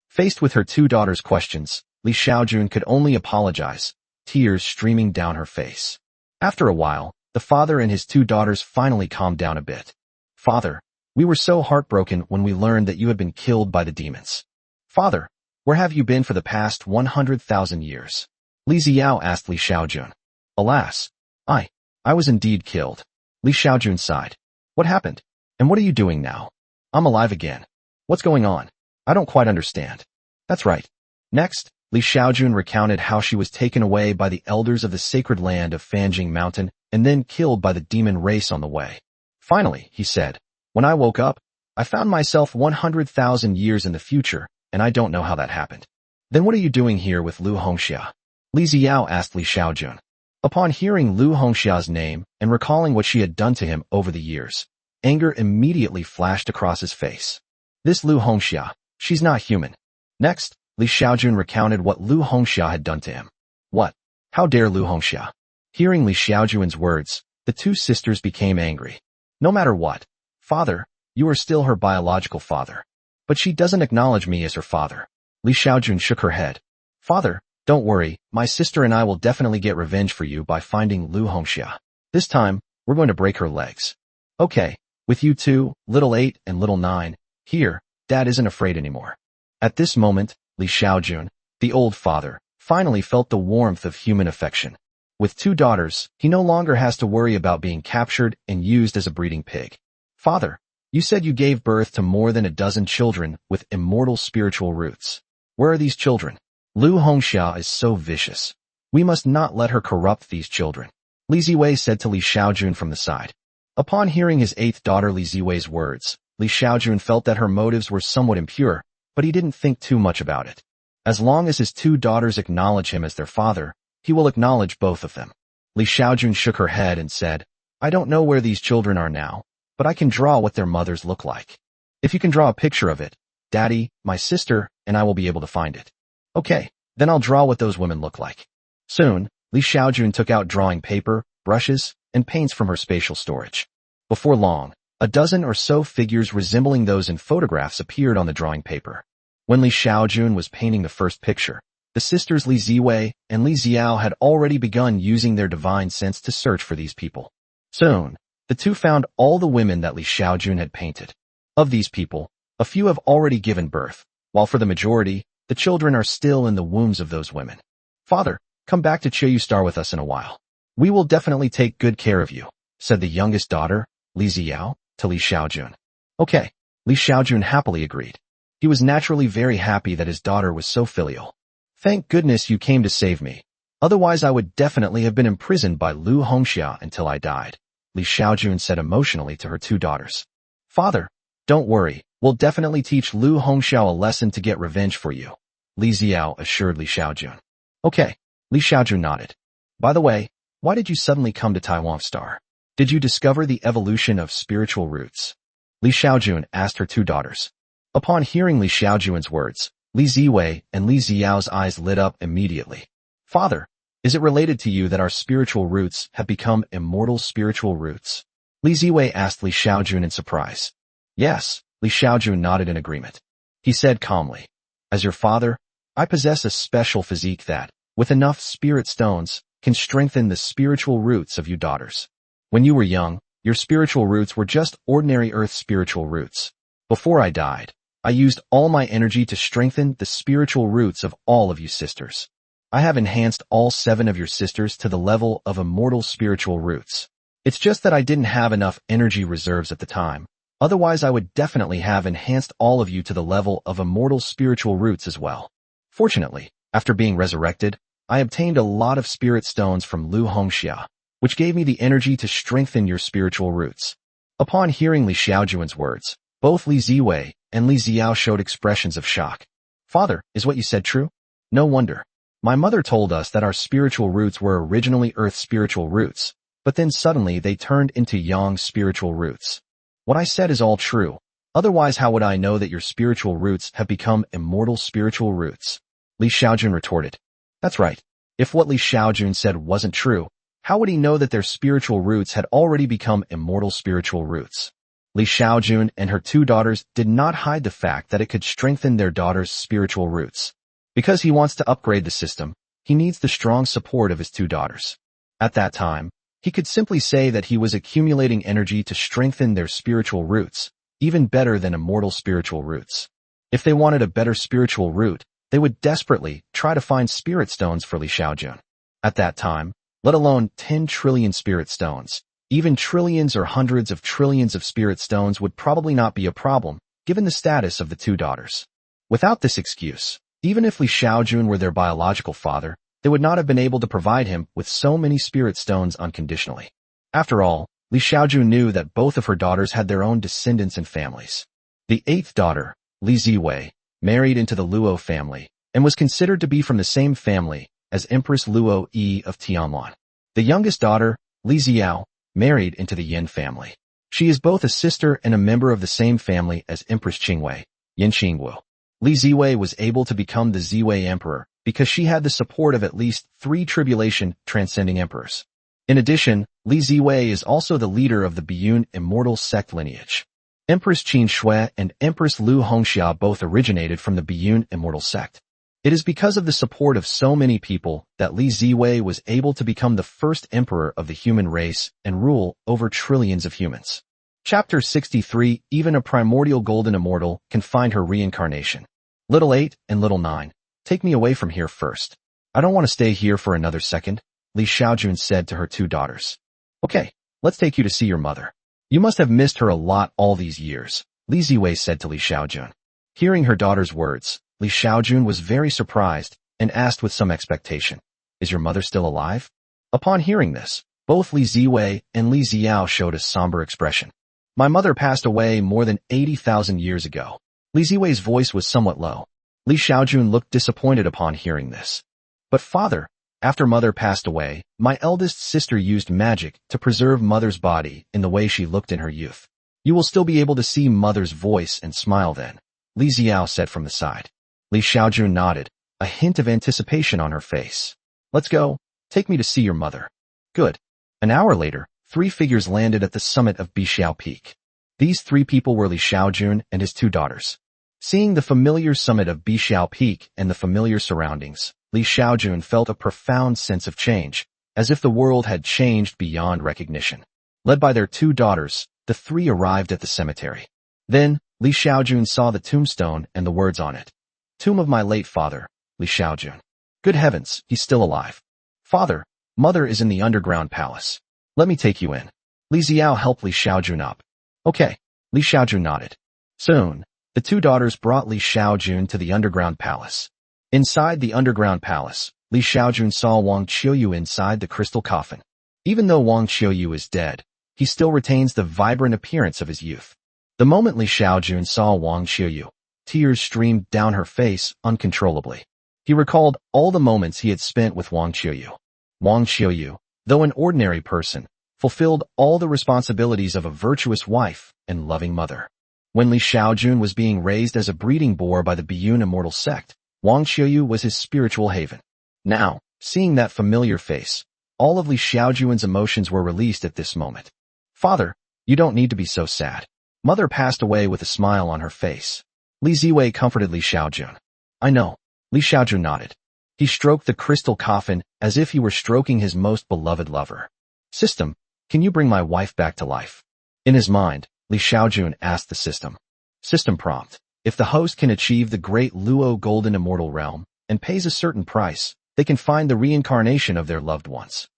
A: Faced with her two daughters' questions, Li Xiaojun could only apologize, tears streaming down her face. After a while, the father and his two daughters finally calmed down a bit. Father, we were so heartbroken when we learned that you had been killed by the demons. Father, where have you been for the past 100,000 years? Li Xiao asked Li Xiaojun. Alas, I was indeed killed. Li Xiaojun sighed. What happened? And what are you doing now? I'm alive again. What's going on? I don't quite understand. That's right. Next, Li Xiaojun recounted how she was taken away by the elders of the sacred land of Fanjing Mountain and then killed by the demon race on the way. Finally, he said, when I woke up, I found myself 100,000 years in the future, and I don't know how that happened. Then what are you doing here with Lu Hongxia? Li Xiao asked Li Xiaojun. Upon hearing Lu Hongxia's name and recalling what she had done to him over the years, anger immediately flashed across his face. This Lu Hongxia, she's not human. Next, Li Xiaojun recounted what Lu Hongxia had done to him. What? How dare Lu Hongxia? Hearing Li Xiaojun's words, the two sisters became angry. No matter what, father, you are still her biological father. But she doesn't acknowledge me as her father. Li Xiaojun shook her head. Father, don't worry, my sister and I will definitely get revenge for you by finding Lu Hongxia. This time, we're going to break her legs. Okay, with you two, little 8 and little 9, here, Dad isn't afraid anymore. At this moment, Li Xiaojun, the old father, finally felt the warmth of human affection. With two daughters, he no longer has to worry about being captured and used as a breeding pig. Father, you said you gave birth to more than a dozen children with immortal spiritual roots. Where are these children? Lu Hongxia is so vicious. We must not let her corrupt these children. Li Ziwei said to Li Xiaojun from the side. Upon hearing his eighth daughter Li Ziwei's words, Li Xiaojun felt that her motives were somewhat impure, but he didn't think too much about it. As long as his two daughters acknowledge him as their father, he will acknowledge both of them. Li Xiaojun shook her head and said, I don't know where these children are now, but I can draw what their mothers look like. If you can draw a picture of it, Daddy, my sister, and I will be able to find it. Okay, then I'll draw what those women look like. Soon, Li Xiaojun took out drawing paper, brushes, and paints from her spatial storage. Before long, a dozen or so figures resembling those in photographs appeared on the drawing paper. When Li Xiaojun was painting the first picture, the sisters Li Ziwei and Li Xiao had already begun using their divine sense to search for these people. Soon, the two found all the women that Li Xiaojun had painted. Of these people, a few have already given birth, while for the majority, the children are still in the wombs of those women. Father, come back to Qiu Star with us in a while. We will definitely take good care of you, said the youngest daughter, Li Xiao, to Li Xiaojun. Okay, Li Xiaojun happily agreed. He was naturally very happy that his daughter was so filial. Thank goodness you came to save me. Otherwise I would definitely have been imprisoned by Lu Hongxia until I died, Li Xiaojun said emotionally to her two daughters. Father, don't worry, we'll definitely teach Lu Hongxia a lesson to get revenge for you, Li Xiao assured Li Xiaojun. Okay, Li Xiaojun nodded. By the way, why did you suddenly come to Taiwan Star? Did you discover the evolution of spiritual roots? Li Xiaojun asked her two daughters. Upon hearing Li Xiaojun's words, Li Ziwei and Li Xiao's eyes lit up immediately. Father, is it related to you that our spiritual roots have become immortal spiritual roots? Li Ziwei asked Li Xiaojun in surprise. Yes, Li Xiaojun nodded in agreement. He said calmly, as your father, I possess a special physique that, with enough spirit stones, can strengthen the spiritual roots of you daughters. When you were young, your spiritual roots were just ordinary earth spiritual roots. Before I died, I used all my energy to strengthen the spiritual roots of all of you sisters. I have enhanced all 7 of your sisters to the level of immortal spiritual roots. It's just that I didn't have enough energy reserves at the time. Otherwise, I would definitely have enhanced all of you to the level of immortal spiritual roots as well. Fortunately, after being resurrected, I obtained a lot of spirit stones from Lu Hongxia, which gave me the energy to strengthen your spiritual roots. Upon hearing Li Xiaojun's words, both Li Ziwei and Li Xiao showed expressions of shock. Father, is what you said true? No wonder. My mother told us that our spiritual roots were originally earth spiritual roots, but then suddenly they turned into yang spiritual roots. What I said is all true. Otherwise, how would I know that your spiritual roots have become immortal spiritual roots? Li Xiaojun retorted. That's right. If what Li Xiaojun said wasn't true, how would he know that their spiritual roots had already become immortal spiritual roots? Li Xiaojun and her two daughters did not hide the fact that it could strengthen their daughters' spiritual roots. Because he wants to upgrade the system, he needs the strong support of his two daughters. At that time, he could simply say that he was accumulating energy to strengthen their spiritual roots, even better than immortal spiritual roots. If they wanted a better spiritual root, they would desperately try to find spirit stones for Li Xiaojun. At that time, let alone 10 trillion spirit stones, even trillions or hundreds of trillions of spirit stones would probably not be a problem, given the status of the two daughters. Without this excuse, even if Li Xiaojun were their biological father, they would not have been able to provide him with so many spirit stones unconditionally. After all, Li Xiaojun knew that both of her daughters had their own descendants and families. The 8th daughter, Li Ziwei, married into the Luo family, and was considered to be from the same family as Empress Luo Yi of Tianlan. The youngest daughter, Li Xiao, married into the Yin family. She is both a sister and a member of the same family as Empress Qingwei, Yin Qingwu. Li Ziwei was able to become the Ziwei Emperor because she had the support of at least 3 tribulation transcending emperors. In addition, Li Ziwei is also the leader of the Biyun immortal sect lineage. Empress Qin Shui and Empress Lu Hongxia both originated from the Biyun immortal sect. It is because of the support of so many people that Li Ziwei was able to become the first emperor of the human race and rule over trillions of humans. Chapter 63, even a primordial golden immortal can find her reincarnation. Little 8 and Little 9, take me away from here first. I don't want to stay here for another second, Li Xiaojun said to her two daughters. Okay, let's take you to see your mother. You must have missed her a lot all these years, Li Ziwei said to Li Xiaojun. Hearing her daughter's words, Li Xiaojun was very surprised and asked with some expectation, is your mother still alive? Upon hearing this, both Li Ziwei and Li Xiao showed a somber expression. My mother passed away more than 80,000 years ago. Li Ziwei's voice was somewhat low. Li Xiaojun looked disappointed upon hearing this. But father, after mother passed away, my eldest sister used magic to preserve mother's body in the way she looked in her youth. You will still be able to see mother's voice and smile then, Li Xiao said from the side. Li Xiaojun nodded, a hint of anticipation on her face. Let's go. Take me to see your mother. Good. An hour later, 3 figures landed at the summit of Bixiao Peak. These 3 people were Li Xiaojun and his 2 daughters. Seeing the familiar summit of Bixiao Peak and the familiar surroundings, Li Xiaojun felt a profound sense of change, as if the world had changed beyond recognition. Led by their 2 daughters, the 3 arrived at the cemetery. Then, Li Xiaojun saw the tombstone and the words on it. Tomb of my late father, Li Xiaojun. Good heavens, he's still alive. Father, mother is in the underground palace. Let me take you in. Li Xiao helped Li Xiaojun up. Okay, Li Xiaojun nodded. Soon, the 2 daughters brought Li Xiaojun to the underground palace. Inside the underground palace, Li Xiaojun saw Wang Qiuyu inside the crystal coffin. Even though Wang Qiuyu is dead, he still retains the vibrant appearance of his youth. The moment Li Xiaojun saw Wang Qiuyu, tears streamed down her face uncontrollably. He recalled all the moments he had spent with Wang Qiuyu. Wang Qiuyu, though an ordinary person, fulfilled all the responsibilities of a virtuous wife and loving mother. When Li Xiaojun was being raised as a breeding boar by the Biyun immortal sect, Wang Qiuyu was his spiritual haven. Now, seeing that familiar face, all of Li Xiaojun's emotions were released at this moment. Father, you don't need to be so sad. Mother passed away with a smile on her face. Li Ziwei comforted Li Xiaojun. I know. Li Xiaojun nodded. He stroked the crystal coffin as if he were stroking his most beloved lover. System, can you bring my wife back to life? In his mind, Li Xiaojun asked the system. System prompt. If the host can achieve the great Luo golden immortal realm and pays a certain price, they can find the reincarnation of their loved ones.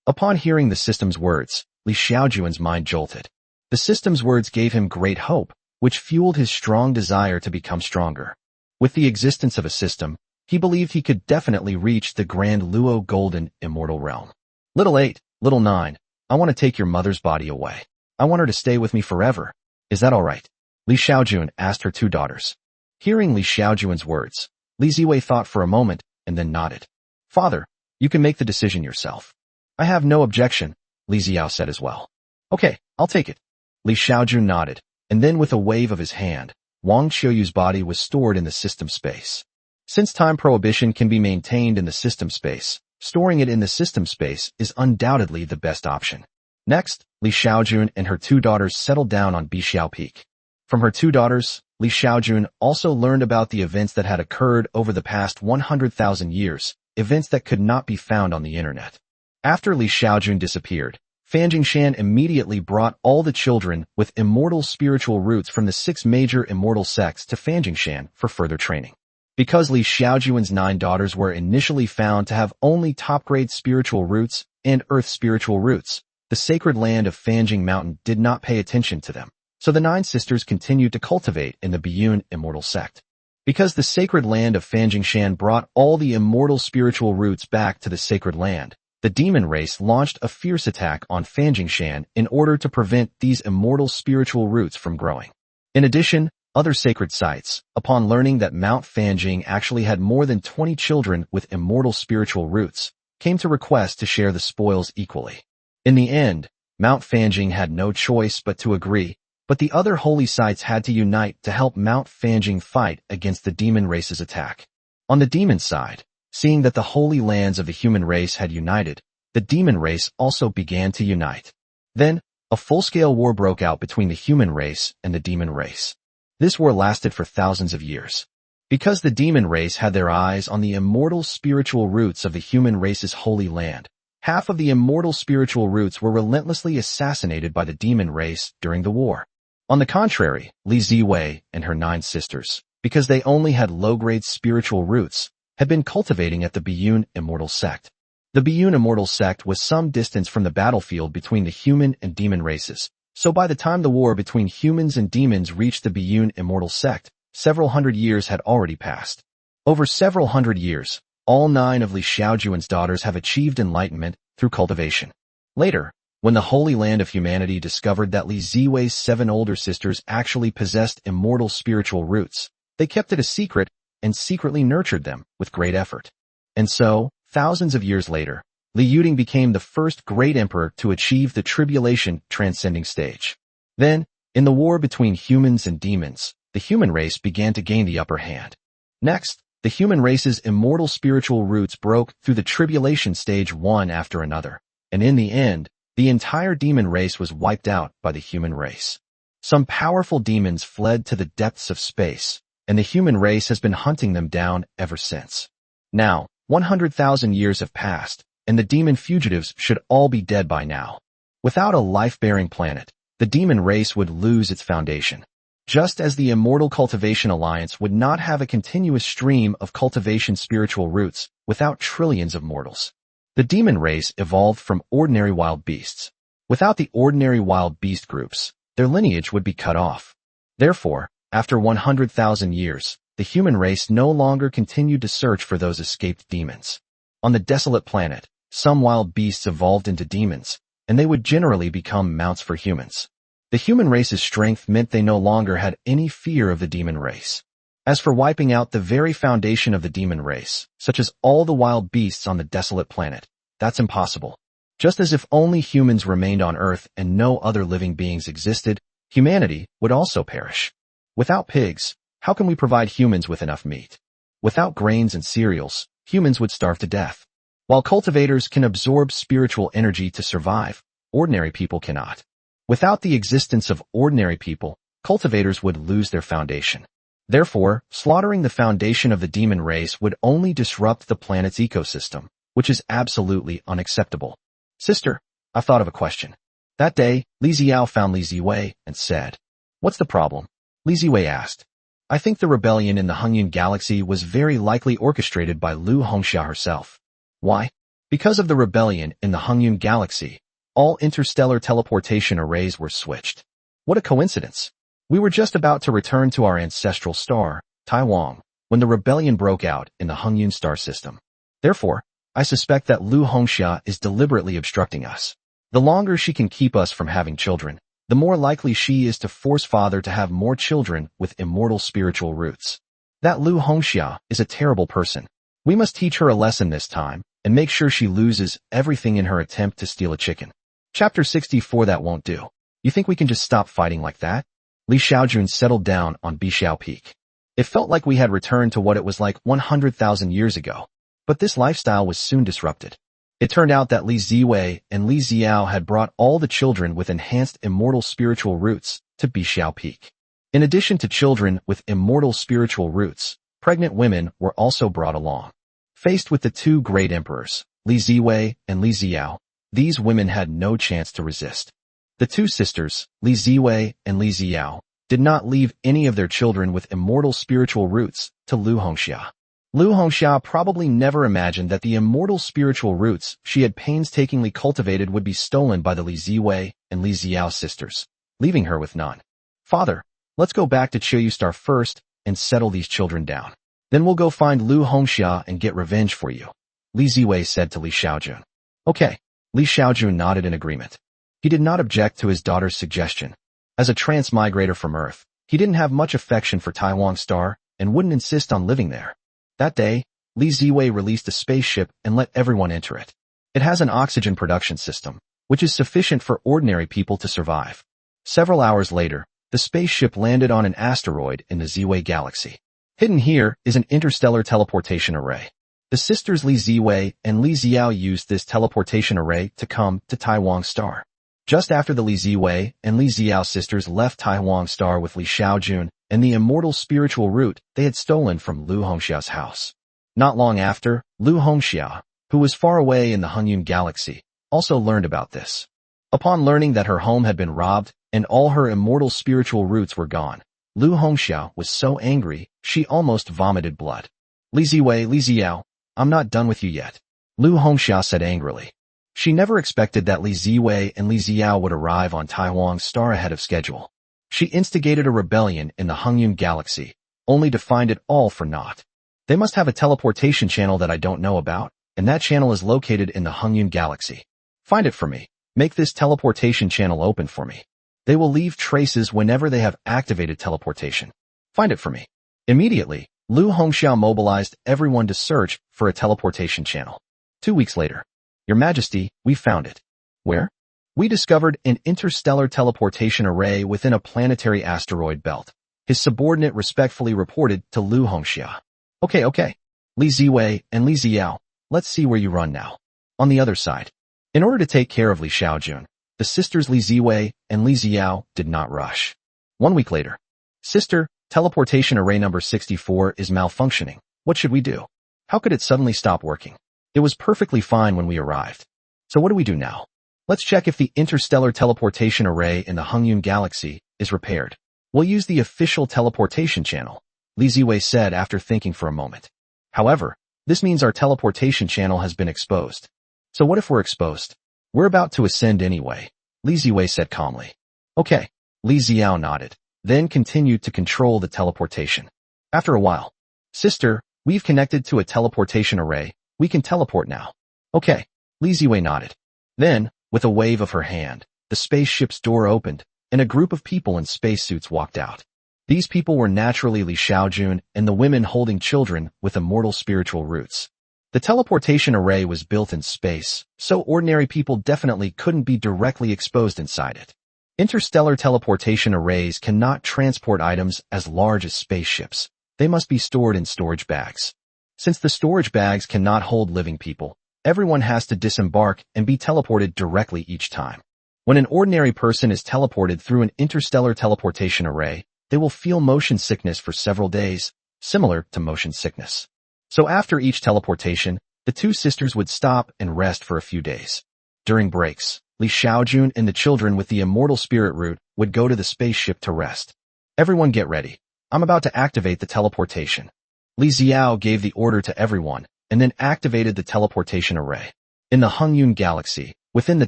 A: Upon hearing the system's words, Li Xiaojun's mind jolted. The system's words gave him great hope, which fueled his strong desire to become stronger. With the existence of a system, he believed he could definitely reach the grand Luo golden immortal realm. Little 8, little 9, I want to take your mother's body away. I want her to stay with me forever. Is that all right? Li Xiaojun asked her 2 daughters. Hearing Li Xiaojun's words, Li Ziwei thought for a moment and then nodded. Father, you can make the decision yourself. I have no objection, Li Ziao said as well. Okay, I'll take it. Li Xiaojun nodded, and then with a wave of his hand, Wang Qiuyu's body was stored in the system space. Since time prohibition can be maintained in the system space, storing it in the system space is undoubtedly the best option. Next, Li Xiaojun and her 2 daughters settled down on Bixiao Peak. From her 2 daughters, Li Xiaojun also learned about the events that had occurred over the past 100,000 years, events that could not be found on the internet. After Li Xiaojun disappeared, Fan Jingshan immediately brought all the children with immortal spiritual roots from the 6 major immortal sects to Fan Jingshan for further training. Because Li Xiaojun's 9 daughters were initially found to have only top-grade spiritual roots and earth spiritual roots, the sacred land of Fanjing Mountain did not pay attention to them, so the 9 sisters continued to cultivate in the Biyun immortal sect. Because the sacred land of Fanjingshan brought all the immortal spiritual roots back to the sacred land, the demon race launched a fierce attack on Fanjingshan in order to prevent these immortal spiritual roots from growing. In addition, other sacred sites, upon learning that Mount Fanjing actually had more than 20 children with immortal spiritual roots, came to request to share the spoils equally. In the end, Mount Fanjing had no choice but to agree, but the other holy sites had to unite to help Mount Fanjing fight against the demon race's attack. On the demon side, seeing that the holy lands of the human race had united, the demon race also began to unite. Then, a full-scale war broke out between the human race and the demon race. This war lasted for thousands of years. Because the demon race had their eyes on the immortal spiritual roots of the human race's holy land, half of the immortal spiritual roots were relentlessly assassinated by the demon race during the war. On the contrary, Li Ziwei and her 9 sisters, because they only had low-grade spiritual roots, had been cultivating at the Biyun immortal sect. The Biyun immortal sect was some distance from the battlefield between the human and demon races, so by the time the war between humans and demons reached the Biyun immortal sect, several hundred years had already passed. Over several hundred years, all 9 of Li Xiaojun's daughters have achieved enlightenment through cultivation. Later, when the Holy Land of Humanity discovered that Li Ziwei's 7 older sisters actually possessed immortal spiritual roots, they kept it a secret and secretly nurtured them with great effort. And so, thousands of years later, Li Yuding became the first great emperor to achieve the tribulation transcending stage. Then, in the war between humans and demons, the human race began to gain the upper hand. Next, the human race's immortal spiritual roots broke through the tribulation stage one after another, and in the end, the entire demon race was wiped out by the human race. Some powerful demons fled to the depths of space, and the human race has been hunting them down ever since. Now, 100,000 years have passed, and the demon fugitives should all be dead by now. Without a life-bearing planet, the demon race would lose its foundation. Just as the Immortal Cultivation Alliance would not have a continuous stream of cultivation spiritual roots without trillions of mortals. The demon race evolved from ordinary wild beasts. Without the ordinary wild beast groups, their lineage would be cut off. Therefore, after 100,000 years, the human race no longer continued to search for those escaped demons. On the desolate planet, some wild beasts evolved into demons, and they would generally become mounts for humans. The human race's strength meant they no longer had any fear of the demon race. As for wiping out the very foundation of the demon race, such as all the wild beasts on the desolate planet, that's impossible. Just as if only humans remained on Earth and no other living beings existed, humanity would also perish. Without pigs, how can we provide humans with enough meat? Without grains and cereals, humans would starve to death. While cultivators can absorb spiritual energy to survive, ordinary people cannot. Without the existence of ordinary people, cultivators would lose their foundation. Therefore, slaughtering the foundation of the demon race would only disrupt the planet's ecosystem, which is absolutely unacceptable. Sister, I've thought of a question. That day, Li Xiao found Li Ziwei and said, "What's the problem?" Li Ziwei asked. "I think the rebellion in the Hengyun galaxy was very likely orchestrated by Lu Hongxia herself." Why? Because of the rebellion in the Hengyun galaxy, all interstellar teleportation arrays were switched. What a coincidence. We were just about to return to our ancestral star, Taiwan, when the rebellion broke out in the Hengyun star system. Therefore, I suspect that Lu Hongxia is deliberately obstructing us. The longer she can keep us from having children, the more likely she is to force Father to have more children with immortal spiritual roots. That Lu Hongxia is a terrible person. We must teach her a lesson this time, and make sure she loses everything in her attempt to steal a chicken. Chapter 64. That won't do. You think we can just stop fighting like that? Li Xiaojun settled down on Bixiao Peak. It felt like we had returned to what it was like 100,000 years ago, but this lifestyle was soon disrupted. It turned out that Li Ziwei and Li Xiao had brought all the children with enhanced immortal spiritual roots to Bixiao Peak. In addition to children with immortal spiritual roots, pregnant women were also brought along. Faced with the two great emperors, Li Ziwei and Li Xiao, these women had no chance to resist. The two sisters, Li Ziwei and Li Xiao, did not leave any of their children with immortal spiritual roots to Lu Hongxia. Lu Hongxia probably never imagined that the immortal spiritual roots she had painstakingly cultivated would be stolen by the Li Ziwei and Li Xiao sisters, leaving her with none. "Father, let's go back to Qiyu Star first and settle these children down. Then we'll go find Lu Hongxia and get revenge for you," Li Ziwei said to Li Xiaojun. Okay. Li Xiaojun nodded in agreement. He did not object to his daughter's suggestion. As a transmigrator from Earth, he didn't have much affection for Taiwan Star and wouldn't insist on living there. That day, Li Ziwei released a spaceship and let everyone enter it. It has an oxygen production system, which is sufficient for ordinary people to survive. Several hours later, the spaceship landed on an asteroid in the Ziwei galaxy. Hidden here is an interstellar teleportation array. The sisters Li Ziwei and Li Xiao used this teleportation array to come to Taiwan Star. Just after the Li Ziwei and Li Xiao sisters left Taiwan Star with Li Xiaojun and the immortal spiritual root they had stolen from Lu Hongxia's house. Not long after, Lu Hongxia, who was far away in the Hengyun galaxy, also learned about this. Upon learning that her home had been robbed and all her immortal spiritual roots were gone, Lu Hongxia was so angry she almost vomited blood. Li Ziwei, Li Xiao, I'm not done with you yet, Lu Hongxia said angrily. She never expected that Li Ziwei and Li Xiao would arrive on Taiwan Star ahead of schedule. She instigated a rebellion in the Hengyun galaxy, only to find it all for naught. They must have a teleportation channel that I don't know about, and that channel is located in the Hengyun galaxy. Find it for me. Make this teleportation channel open for me. They will leave traces whenever they have activated teleportation. Find it for me. Immediately, Lu Hongxiao mobilized everyone to search for a teleportation channel. 2 weeks later. Your Majesty, we found it. Where? We discovered an interstellar teleportation array within a planetary asteroid belt. His subordinate respectfully reported to Lu Hongxia. Okay. Li Ziwei and Li Ziyao, let's see where you run now. On the other side. In order to take care of Li Xiaojun, the sisters Li Ziwei and Li Ziyao did not rush. 1 week later. Sister, teleportation array number 64 is malfunctioning. What should we do? How could it suddenly stop working? It was perfectly fine when we arrived. So what do we do now? Let's check if the interstellar teleportation array in the Hengyun galaxy is repaired. We'll use the official teleportation channel, Li Ziwei said after thinking for a moment. However, this means our teleportation channel has been exposed. So what if we're exposed? We're about to ascend anyway, Li Ziwei said calmly. Okay, Li Ziyao nodded, then continued to control the teleportation. After a while, Sister, we've connected to a teleportation array. We can teleport now. Okay, Li Ziwei nodded. Then, with a wave of her hand, the spaceship's door opened, and a group of people in spacesuits walked out. These people were naturally Li Xiaojun and the women holding children with immortal spiritual roots. The teleportation array was built in space, so ordinary people definitely couldn't be directly exposed inside it. Interstellar teleportation arrays cannot transport items as large as spaceships. They must be stored in storage bags. Since the storage bags cannot hold living people, everyone has to disembark and be teleported directly each time. When an ordinary person is teleported through an interstellar teleportation array, they will feel motion sickness for several days, similar to motion sickness. So after each teleportation, the two sisters would stop and rest for a few days. During breaks, Li Xiaojun and the children with the immortal spirit root would go to the spaceship to rest. Everyone get ready. I'm about to activate the teleportation. Li Ziyao gave the order to everyone, and then activated the teleportation array. In the Hengyun galaxy, within the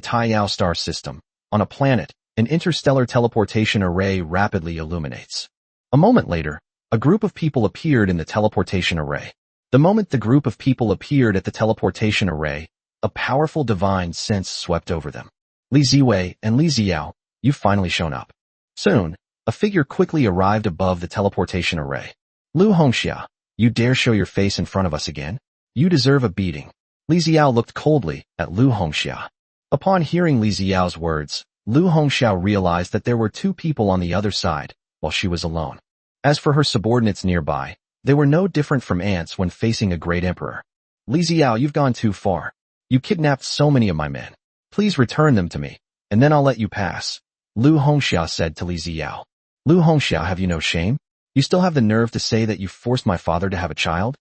A: Taiyao star system, on a planet, an interstellar teleportation array rapidly illuminates. A moment later, a group of people appeared in the teleportation array. The moment the group of people appeared at the teleportation array, a powerful divine sense swept over them. Li Ziwei and Li Ziyao, you've finally shown up. Soon, a figure quickly arrived above the teleportation array. Lu Hongxia, you dare show your face in front of us again? You deserve a beating. Li Ziyao looked coldly at Lu Hongxia. Upon hearing Li Ziyao's words, Lu Hongxia realized that there were two people on the other side, while she was alone. As for her subordinates nearby, they were no different from ants when facing a great emperor. Li Ziyao, you've gone too far. You kidnapped so many of my men. Please return them to me, and then I'll let you pass, Lu Hongxia said to Li Ziyao. Lu Hongxia, have you no shame? You still have the nerve to say that you forced my father to have a child?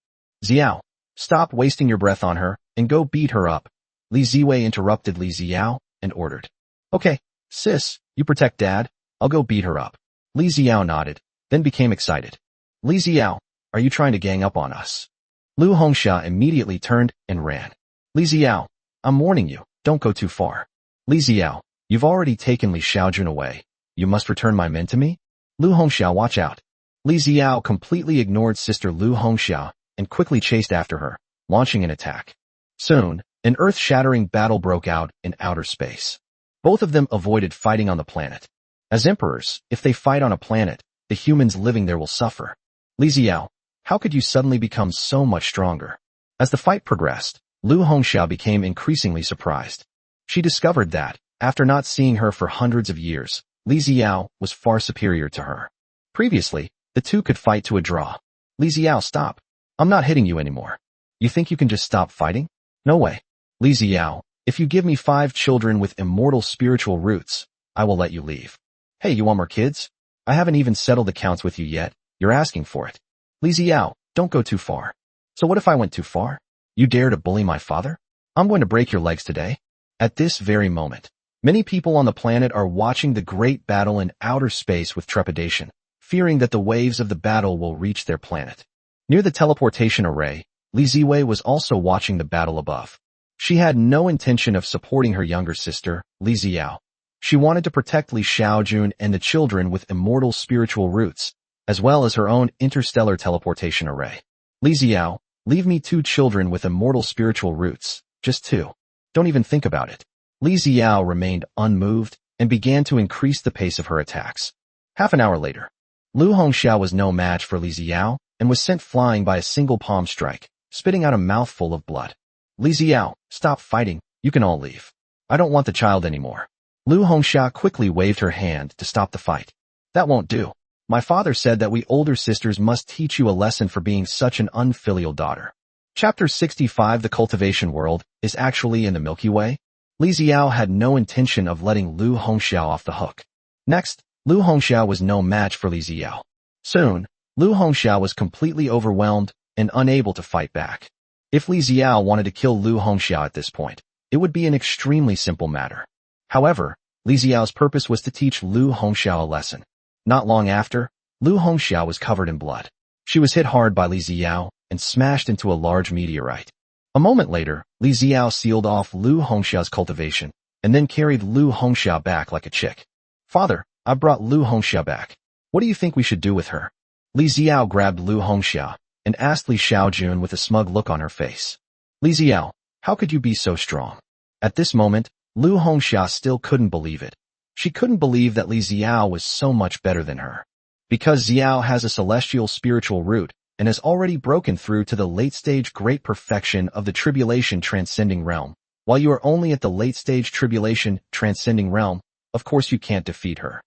A: Ziyao, stop wasting your breath on her, and go beat her up. Li Ziwei interrupted Li Ziyao, and ordered. Okay, sis, you protect dad, I'll go beat her up. Li Ziyao nodded, then became excited. Li Ziyao, are you trying to gang up on us? Lu Hongxia immediately turned and ran. Li Ziyao, I'm warning you, don't go too far. Li Ziyao, you've already taken Li Xiaojun away. You must return my men to me? Lu Hongxia, watch out. Li Ziyao completely ignored sister Lu Hongxia and quickly chased after her, launching an attack. Soon, an earth-shattering battle broke out in outer space. Both of them avoided fighting on the planet. As emperors, if they fight on a planet, the humans living there will suffer. Li Ziyao, how could you suddenly become so much stronger? As the fight progressed, Lu Hongxia became increasingly surprised. She discovered that, after not seeing her for hundreds of years, Li Ziyao was far superior to her. Previously, the two could fight to a draw. Li Ziyao, stop. I'm not hitting you anymore. You think you can just stop fighting? No way. Li Ziyao, if you give me 5 children with immortal spiritual roots, I will let you leave. Hey, you want more kids? I haven't even settled accounts with you yet. You're asking for it. Li Ziyao, don't go too far. So what if I went too far? You dare to bully my father? I'm going to break your legs today. At this very moment, many people on the planet are watching the great battle in outer space with trepidation, fearing that the waves of the battle will reach their planet. Near the teleportation array, Li Ziwei was also watching the battle above. She had no intention of supporting her younger sister, Li Ziyao. She wanted to protect Li Xiaojun and the children with immortal spiritual roots, as well as her own interstellar teleportation array. Li Ziyao, leave me 2 children with immortal spiritual roots, just 2. Don't even think about it. Li Ziyao remained unmoved and began to increase the pace of her attacks. Half an hour later, Lu Hongxia was no match for Li Ziyao and was sent flying by a single palm strike, spitting out a mouthful of blood. Li Xiao, stop fighting, you can all leave. I don't want the child anymore. Lu Hongxia quickly waved her hand to stop the fight. That won't do. My father said that we older sisters must teach you a lesson for being such an unfilial daughter. Chapter 65 The cultivation world is actually in the Milky Way? Li Xiao had no intention of letting Lu Hongxia off the hook. Next, Lu Hongxia was no match for Li Xiao. Soon, Lu Hongxia was completely overwhelmed and unable to fight back. If Li Xiao wanted to kill Lu Hongxia at this point, it would be an extremely simple matter. However, Li Xiao's purpose was to teach Lu Hongxia a lesson. Not long after, Lu Hongxia was covered in blood. She was hit hard by Li Xiao and smashed into a large meteorite. A moment later, Li Xiao sealed off Lu Hongxia's cultivation and then carried Lu Hongxia back like a chick. Father, I brought Lu Hongxia back. What do you think we should do with her? Li Xiao grabbed Lu Hongxia and asked Li Xiaojun with a smug look on her face. Li Xiao, how could you be so strong? At this moment, Lu Hongxia still couldn't believe it. She couldn't believe that Li Xiao was so much better than her. Because Xiao has a celestial spiritual root and has already broken through to the late-stage great perfection of the tribulation transcending realm, while you are only at the late-stage tribulation transcending realm, of course you can't defeat her.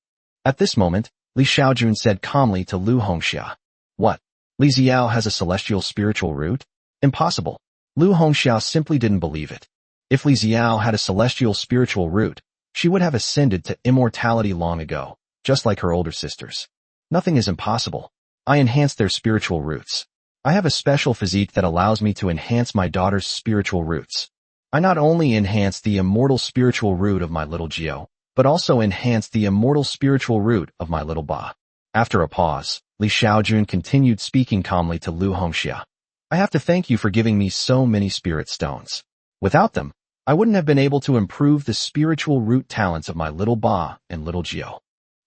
A: At this moment, Li Xiaojun said calmly to Lu Hongxia. What? Li Xiao has a celestial spiritual root? Impossible. Lu Hongxia simply didn't believe it. If Li Xiao had a celestial spiritual root, she would have ascended to immortality long ago, just like her older sisters. Nothing is impossible. I enhanced their spiritual roots. I have a special physique that allows me to enhance my daughter's spiritual roots. I not only enhanced the immortal spiritual root of my little Gio, but also enhanced the immortal spiritual root of my little Ba. After a pause, Li Xiaojun continued speaking calmly to Lu Hongxia. I have to thank you for giving me so many spirit stones. Without them, I wouldn't have been able to improve the spiritual root talents of my little Ba and little Gio.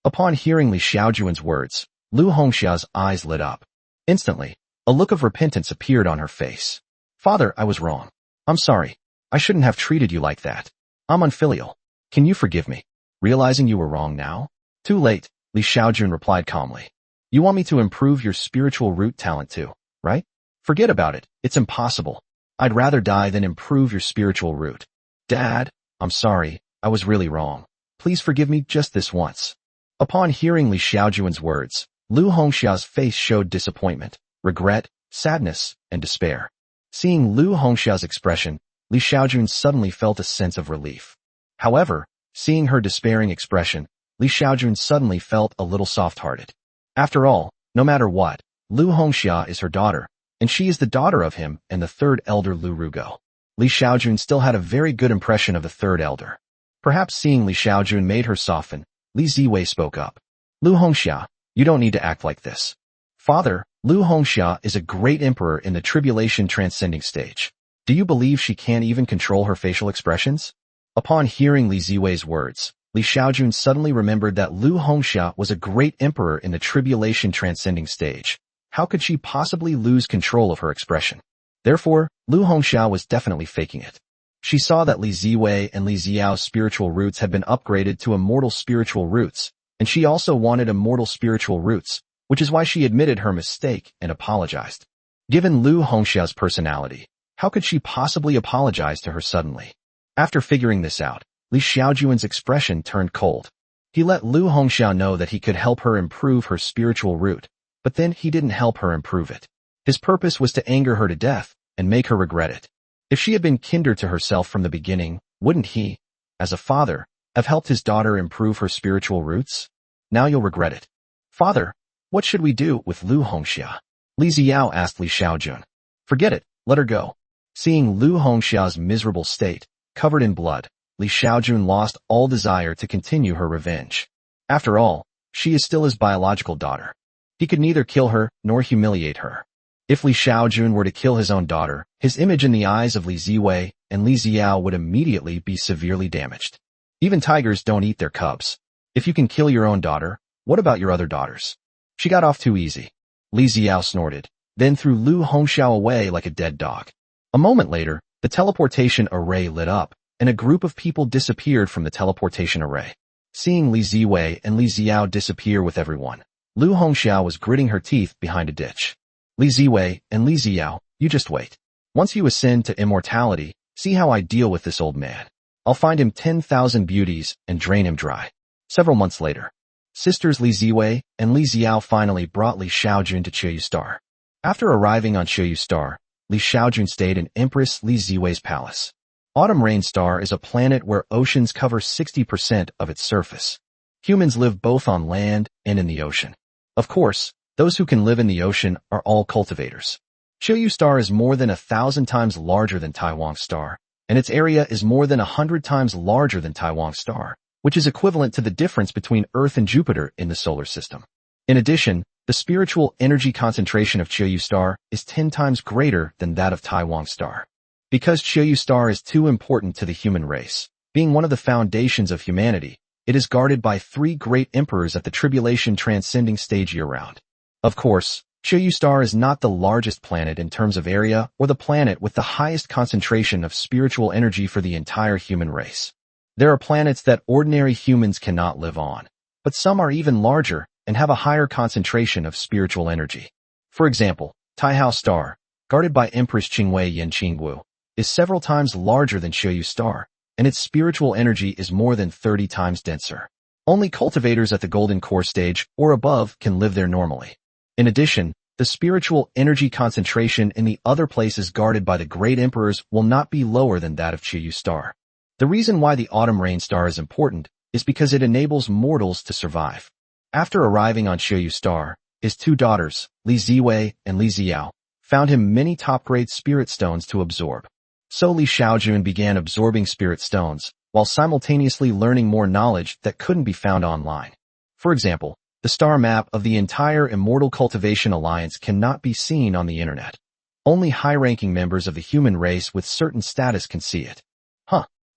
A: Upon hearing Li Xiaojun's words, Lu Hongxia's eyes lit up. Instantly, a look of repentance appeared on her face. Father, I was wrong. I'm sorry. I shouldn't have treated you like that. I'm unfilial. Can you forgive me? Realizing you were wrong now? Too late, Li Xiaojun replied calmly. You want me to improve your spiritual root talent too, right? Forget about it. It's impossible. I'd rather die than improve your spiritual root. Dad, I'm sorry. I was really wrong. Please forgive me just this once. Upon hearing Li Xiaojun's words, Lu Hongxia's face showed disappointment, regret, sadness, and despair. Seeing Lu Hongxia's expression, Li Xiaojun suddenly felt a sense of relief. However, seeing her despairing expression, Li Xiaojun suddenly felt a little soft-hearted. After all, no matter what, Lu Hongxia is her daughter, and she is the daughter of him and the third elder Lu Rugo. Li Xiaojun still had a very good impression of the third elder. Perhaps seeing Li Xiaojun made her soften, Li Ziwei spoke up. Lu Hongxia, you don't need to act like this. Father, Lu Hongxia is a great emperor in the tribulation transcending stage. Do you believe she can't even control her facial expressions? Upon hearing Li Ziwei's words, Li Xiaojun suddenly remembered that Lu Hongxia was a great emperor in the tribulation transcending stage. How could she possibly lose control of her expression? Therefore, Lu Hongxia was definitely faking it. She saw that Li Ziwei and Li Xiao's spiritual roots had been upgraded to immortal spiritual roots, and she also wanted immortal spiritual roots, which is why she admitted her mistake and apologized. Given Lu Hongxia's personality, how could she possibly apologize to her suddenly? After figuring this out, Li Xiaojun's expression turned cold. He let Lu Hongxia know that he could help her improve her spiritual root, but then he didn't help her improve it. His purpose was to anger her to death and make her regret it. If she had been kinder to herself from the beginning, wouldn't he, as a father, have helped his daughter improve her spiritual roots? Now you'll regret it. Father, what should we do with Lu Hongxia? Li Xiao asked Li Xiaojun. Forget it, let her go. Seeing Lu Hongxia's miserable state, covered in blood, Li Xiaojun lost all desire to continue her revenge. After all, she is still his biological daughter. He could neither kill her nor humiliate her. If Li Xiaojun were to kill his own daughter, his image in the eyes of Li Ziwei and Li Xiao would immediately be severely damaged. Even tigers don't eat their cubs. If you can kill your own daughter, what about your other daughters? She got off too easy. Li Xiao snorted, then threw Lu Hongxia away like a dead dog. A moment later, the teleportation array lit up, and a group of people disappeared from the teleportation array. Seeing Li Ziwei and Li Xiao disappear with everyone, Lu Hongxia was gritting her teeth behind a ditch. Li Ziwei and Li Ziyao, you just wait. Once you ascend to immortality, see how I deal with this old man. I'll find him 10,000 beauties and drain him dry. Several months later, sisters Li Ziwei and Li Ziyao finally brought Li Xiaojun to Qiyu Star. After arriving on Qiyu Star, Li Xiaojun stayed in Empress Li Ziwei's palace. Autumn Rain Star is a planet where oceans cover 60% of its surface. Humans live both on land and in the ocean. Of course, those who can live in the ocean are all cultivators. Qiyu Star is more than 1,000 times larger than Taiwan Star, and its area is more than 100 times larger than Taiwan Star, which is equivalent to the difference between Earth and Jupiter in the solar system. In addition, the spiritual energy concentration of Qiyu Star is 10 times greater than that of Taiwan Star. Because Qiyu Star is too important to the human race, being one of the foundations of humanity, it is guarded by 3 great emperors at the tribulation transcending stage year-round. Of course, Qiyu Star is not the largest planet in terms of area or the planet with the highest concentration of spiritual energy for the entire human race. There are planets that ordinary humans cannot live on, but some are even larger and have a higher concentration of spiritual energy. For example, Taihao Star, guarded by Empress Qingwei Yin Qingwu, is several times larger than Qiyu Star, and its spiritual energy is more than 30 times denser. Only cultivators at the Golden Core stage or above can live there normally. In addition, the spiritual energy concentration in the other places guarded by the great emperors will not be lower than that of Qiyu Star. The reason why the Autumn Rain Star is important is because it enables mortals to survive. After arriving on Qiyu Star, his 2 daughters, Li Ziwei and Li Ziyao, found him many top-grade spirit stones to absorb. So Li Xiaojun began absorbing spirit stones, while simultaneously learning more knowledge that couldn't be found online. For example, the star map of the entire Immortal Cultivation Alliance cannot be seen on the internet. Only high-ranking members of the human race with certain status can see it.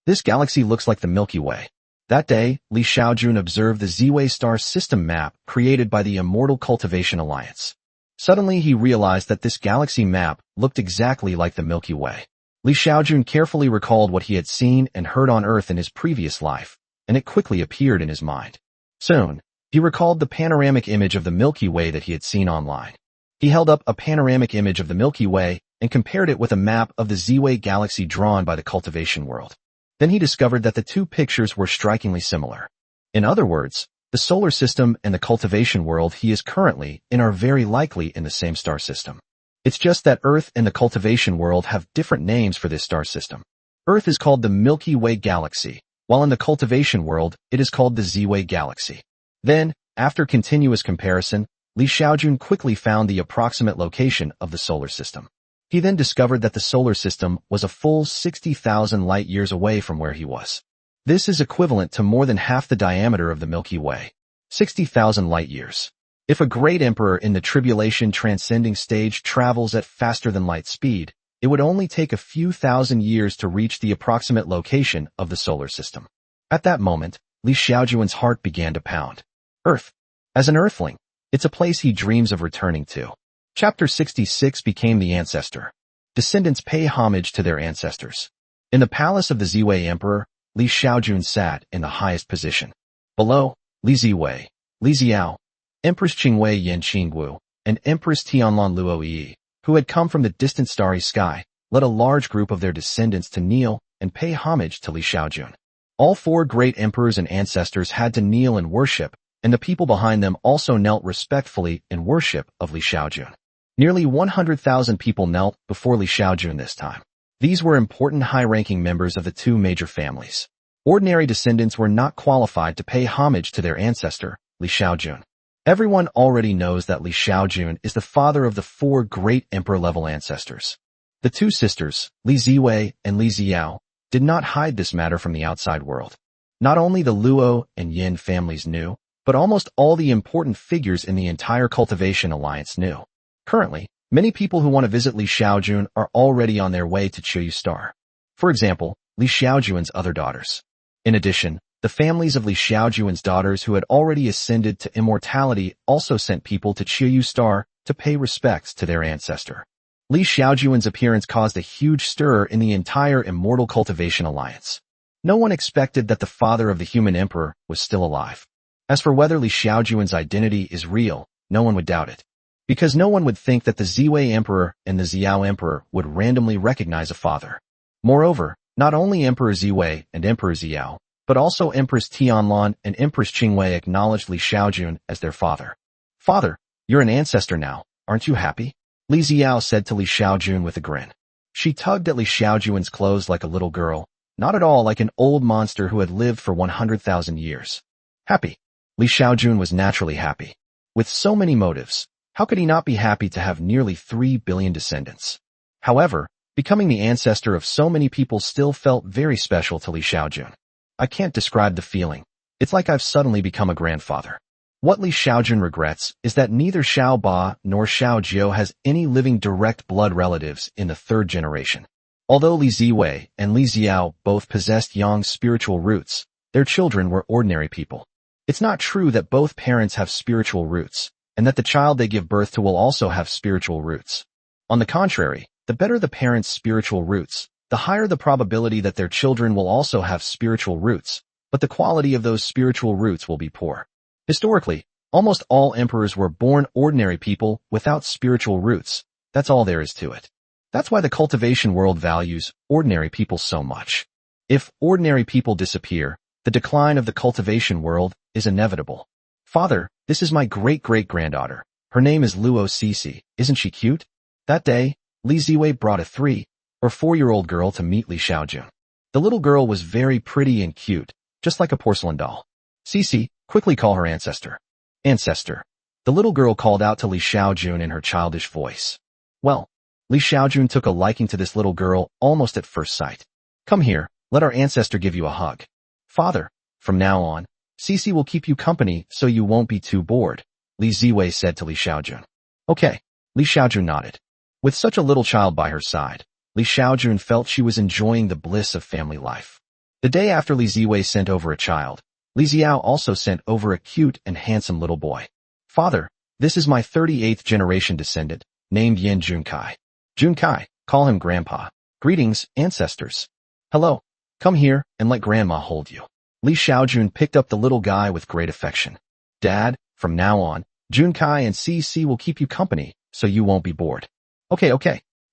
A: This galaxy looks like the Milky Way. That day, Li Xiaojun observed the Ziwei star system map created by the Immortal Cultivation Alliance. Suddenly he realized that this galaxy map looked exactly like the Milky Way. Li Xiaojun carefully recalled what he had seen and heard on Earth in his previous life, and it quickly appeared in his mind. Soon, he recalled the panoramic image of the Milky Way that he had seen online. He held up a panoramic image of the Milky Way and compared it with a map of the Ziwei galaxy drawn by the cultivation world. Then he discovered that the 2 pictures were strikingly similar. In other words, the solar system and the cultivation world he is currently in are very likely in the same star system. It's just that Earth and the cultivation world have different names for this star system. Earth is called the Milky Way galaxy, while in the cultivation world, it is called the Ziwei galaxy. Then, after continuous comparison, Li Xiaojun quickly found the approximate location of the solar system. He then discovered that the solar system was a full 60,000 light-years away from where he was. This is equivalent to more than half the diameter of the Milky Way. 60,000 light-years. If a great emperor in the tribulation transcending stage travels at faster than light speed, it would only take a few thousand years to reach the approximate location of the solar system. At that moment, Li Xiaojun's heart began to pound. Earth. As an earthling, it's a place he dreams of returning to. Chapter 66 became the ancestor. Descendants pay homage to their ancestors. In the palace of the Ziwei Emperor, Li Xiaojun sat in the highest position. Below, Li Ziwei, Li Ziyao, Empress Qingwei Yin Qingwu, and Empress Tianlan Luoyi, who had come from the distant starry sky, led a large group of their descendants to kneel and pay homage to Li Xiaojun. All 4 great emperors and ancestors had to kneel and worship, and the people behind them also knelt respectfully in worship of Li Xiaojun. Nearly 100,000 people knelt before Li Xiaojun this time. These were important high-ranking members of the 2 major families. Ordinary descendants were not qualified to pay homage to their ancestor, Li Xiaojun. Everyone already knows that Li Xiaojun is the father of the 4 great emperor-level ancestors. The 2 sisters, Li Ziwei and Li Ziyao, did not hide this matter from the outside world. Not only the Luo and Yin families knew, but almost all the important figures in the entire Cultivation Alliance knew. Currently, many people who want to visit Li Xiaojun are already on their way to Qiyu Star. For example, Li Xiaojun's other daughters. In addition, the families of Li Xiaojun's daughters who had already ascended to immortality also sent people to Qiyu Star to pay respects to their ancestor. Li Xiaojun's appearance caused a huge stir in the entire Immortal Cultivation Alliance. No one expected that the father of the human emperor was still alive. As for whether Li Xiaojun's identity is real, no one would doubt it. because no one would think that the Ziwei Emperor and the Xiao Emperor would randomly recognize a father. Moreover, not only Emperor Ziwei and Emperor Xiao, but also Empress Tianlan and Empress Qingwei acknowledged Li Xiaojun as their father. Father, you're an ancestor now, aren't you happy? Li Xiao said to Li Xiaojun with a grin. She tugged at Li Xiaojun's clothes like a little girl, not at all like an old monster who had lived for 100,000 years. Happy. Li Xiaojun was naturally happy. With so many motives, how could he not be happy to have nearly 3 billion descendants? However, becoming the ancestor of so many people still felt very special to Li Xiaojun. I can't describe the feeling. It's like I've suddenly become a grandfather. What Li Xiaojun regrets is that neither Xiao Ba nor Xiao Jiu has any living direct blood relatives in the third generation. Although Li Ziwei and Li Xiao both possessed Yang's spiritual roots, their children were ordinary people. It's not true that both parents have spiritual roots, and that the child they give birth to will also have spiritual roots. On the contrary, the better the parents' spiritual roots, the higher the probability that their children will also have spiritual roots, but the quality of those spiritual roots will be poor. Historically, almost all emperors were born ordinary people without spiritual roots. That's all there is to it. That's why the cultivation world values ordinary people so much. If ordinary people disappear, the decline of the cultivation world is inevitable. Father, this is my great-great-granddaughter. Her name is Luo Cece. Isn't she cute? That day, Li Ziwei brought a 3 or 4-year-old girl to meet Li Xiaojun. The little girl was very pretty and cute, just like a porcelain doll. Cece, quickly call her ancestor. Ancestor. The little girl called out to Li Xiaojun in her childish voice. Well, Li Xiaojun took a liking to this little girl almost at first sight. Come here, let our ancestor give you a hug. Father, from now on, Cece will keep you company so you won't be too bored, Li Ziwei said to Li Xiaojun. Okay, Li Xiaojun nodded. With such a little child by her side, Li Xiaojun felt she was enjoying the bliss of family life. The day after Li Ziwei sent over a child, Li Xiao also sent over a cute and handsome little boy. Father, this is my 38th generation descendant, named Yin Junkai. Junkai, call him Grandpa. Greetings, ancestors. Hello. Come here and let Grandma hold you. Li Xiaojun picked up the little guy with great affection. Dad, from now on, Junkai and Cece will keep you company, so you won't be bored. Okay.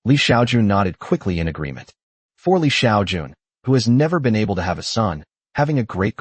A: Li Xiaojun nodded quickly in agreement. For Li Xiaojun, who has never been able to have a son, having a great.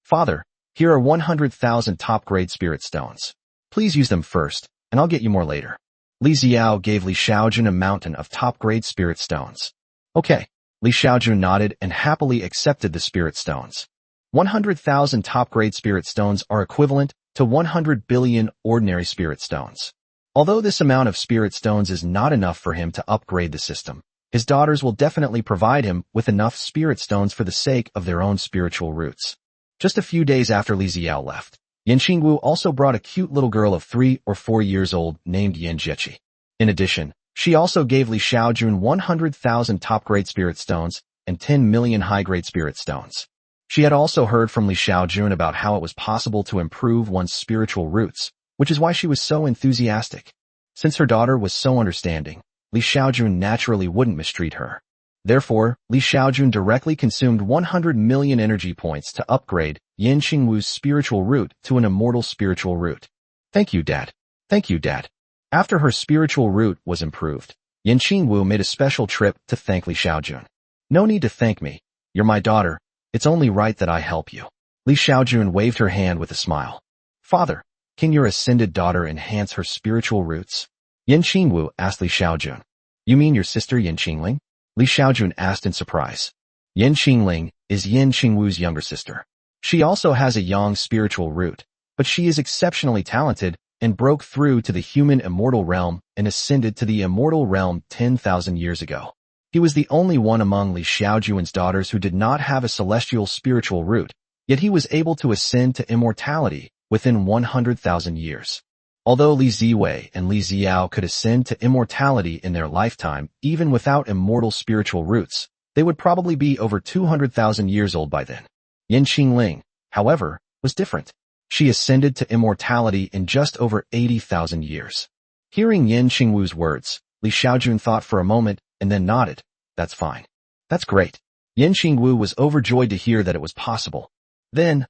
A: Father, here are 100,000 top-grade spirit stones. Please use them first, and I'll get you more later. Li Xiao gave Li Xiaojun a mountain of top-grade spirit stones. Okay. Li Xiaojun nodded and happily accepted the spirit stones. 100,000 top-grade spirit stones are equivalent to 100 billion ordinary spirit stones. Although this amount of spirit stones is not enough for him to upgrade the system, his daughters will definitely provide him with enough spirit stones for the sake of their own spiritual roots. Just a few days after Li Xiao left, Yin Qingwu also brought a cute little girl of 3 or 4 years old named Yin Jiechi. In addition, she also gave Li Xiaojun 100,000 top-grade spirit stones and 10 million high-grade spirit stones. She had also heard from Li Xiaojun about how it was possible to improve one's spiritual roots, which is why she was so enthusiastic. Since her daughter was so understanding, Li Xiaojun naturally wouldn't mistreat her. Therefore, Li Xiaojun directly consumed 100 million energy points to upgrade Yin Qingwu's spiritual root to an immortal spiritual root. Thank you, Dad. After her spiritual root was improved, Yin Qingwu made a special trip to thank Li Xiaojun. No need to thank me. You're my daughter. It's only right that I help you. Li Xiaojun waved her hand with a smile. Father, can your ascended daughter enhance her spiritual roots? Yin Qingwu asked Li Xiaojun. You mean your sister Yin Qingling? Li Xiaojun asked in surprise. Yin Qingling is Yin Qingwu's younger sister. She also has a Yang spiritual root, but she is exceptionally talented and broke through to the human immortal realm and ascended to the immortal realm 10,000 years ago. He was the only one among Li Xiaojun's daughters who did not have a celestial spiritual root, yet he was able to ascend to immortality within 100,000 years. Although Li Ziwei and Li Xiao could ascend to immortality in their lifetime, even without immortal spiritual roots, they would probably be over 200,000 years old by then. Yin Qingling, however, was different. She ascended to immortality in just over 80,000 years. Hearing Yin Qingwu's words, Li Xiaojun thought for a moment and then nodded. That's fine. That's great. Yin Qingwu was overjoyed to hear that it was possible. Then,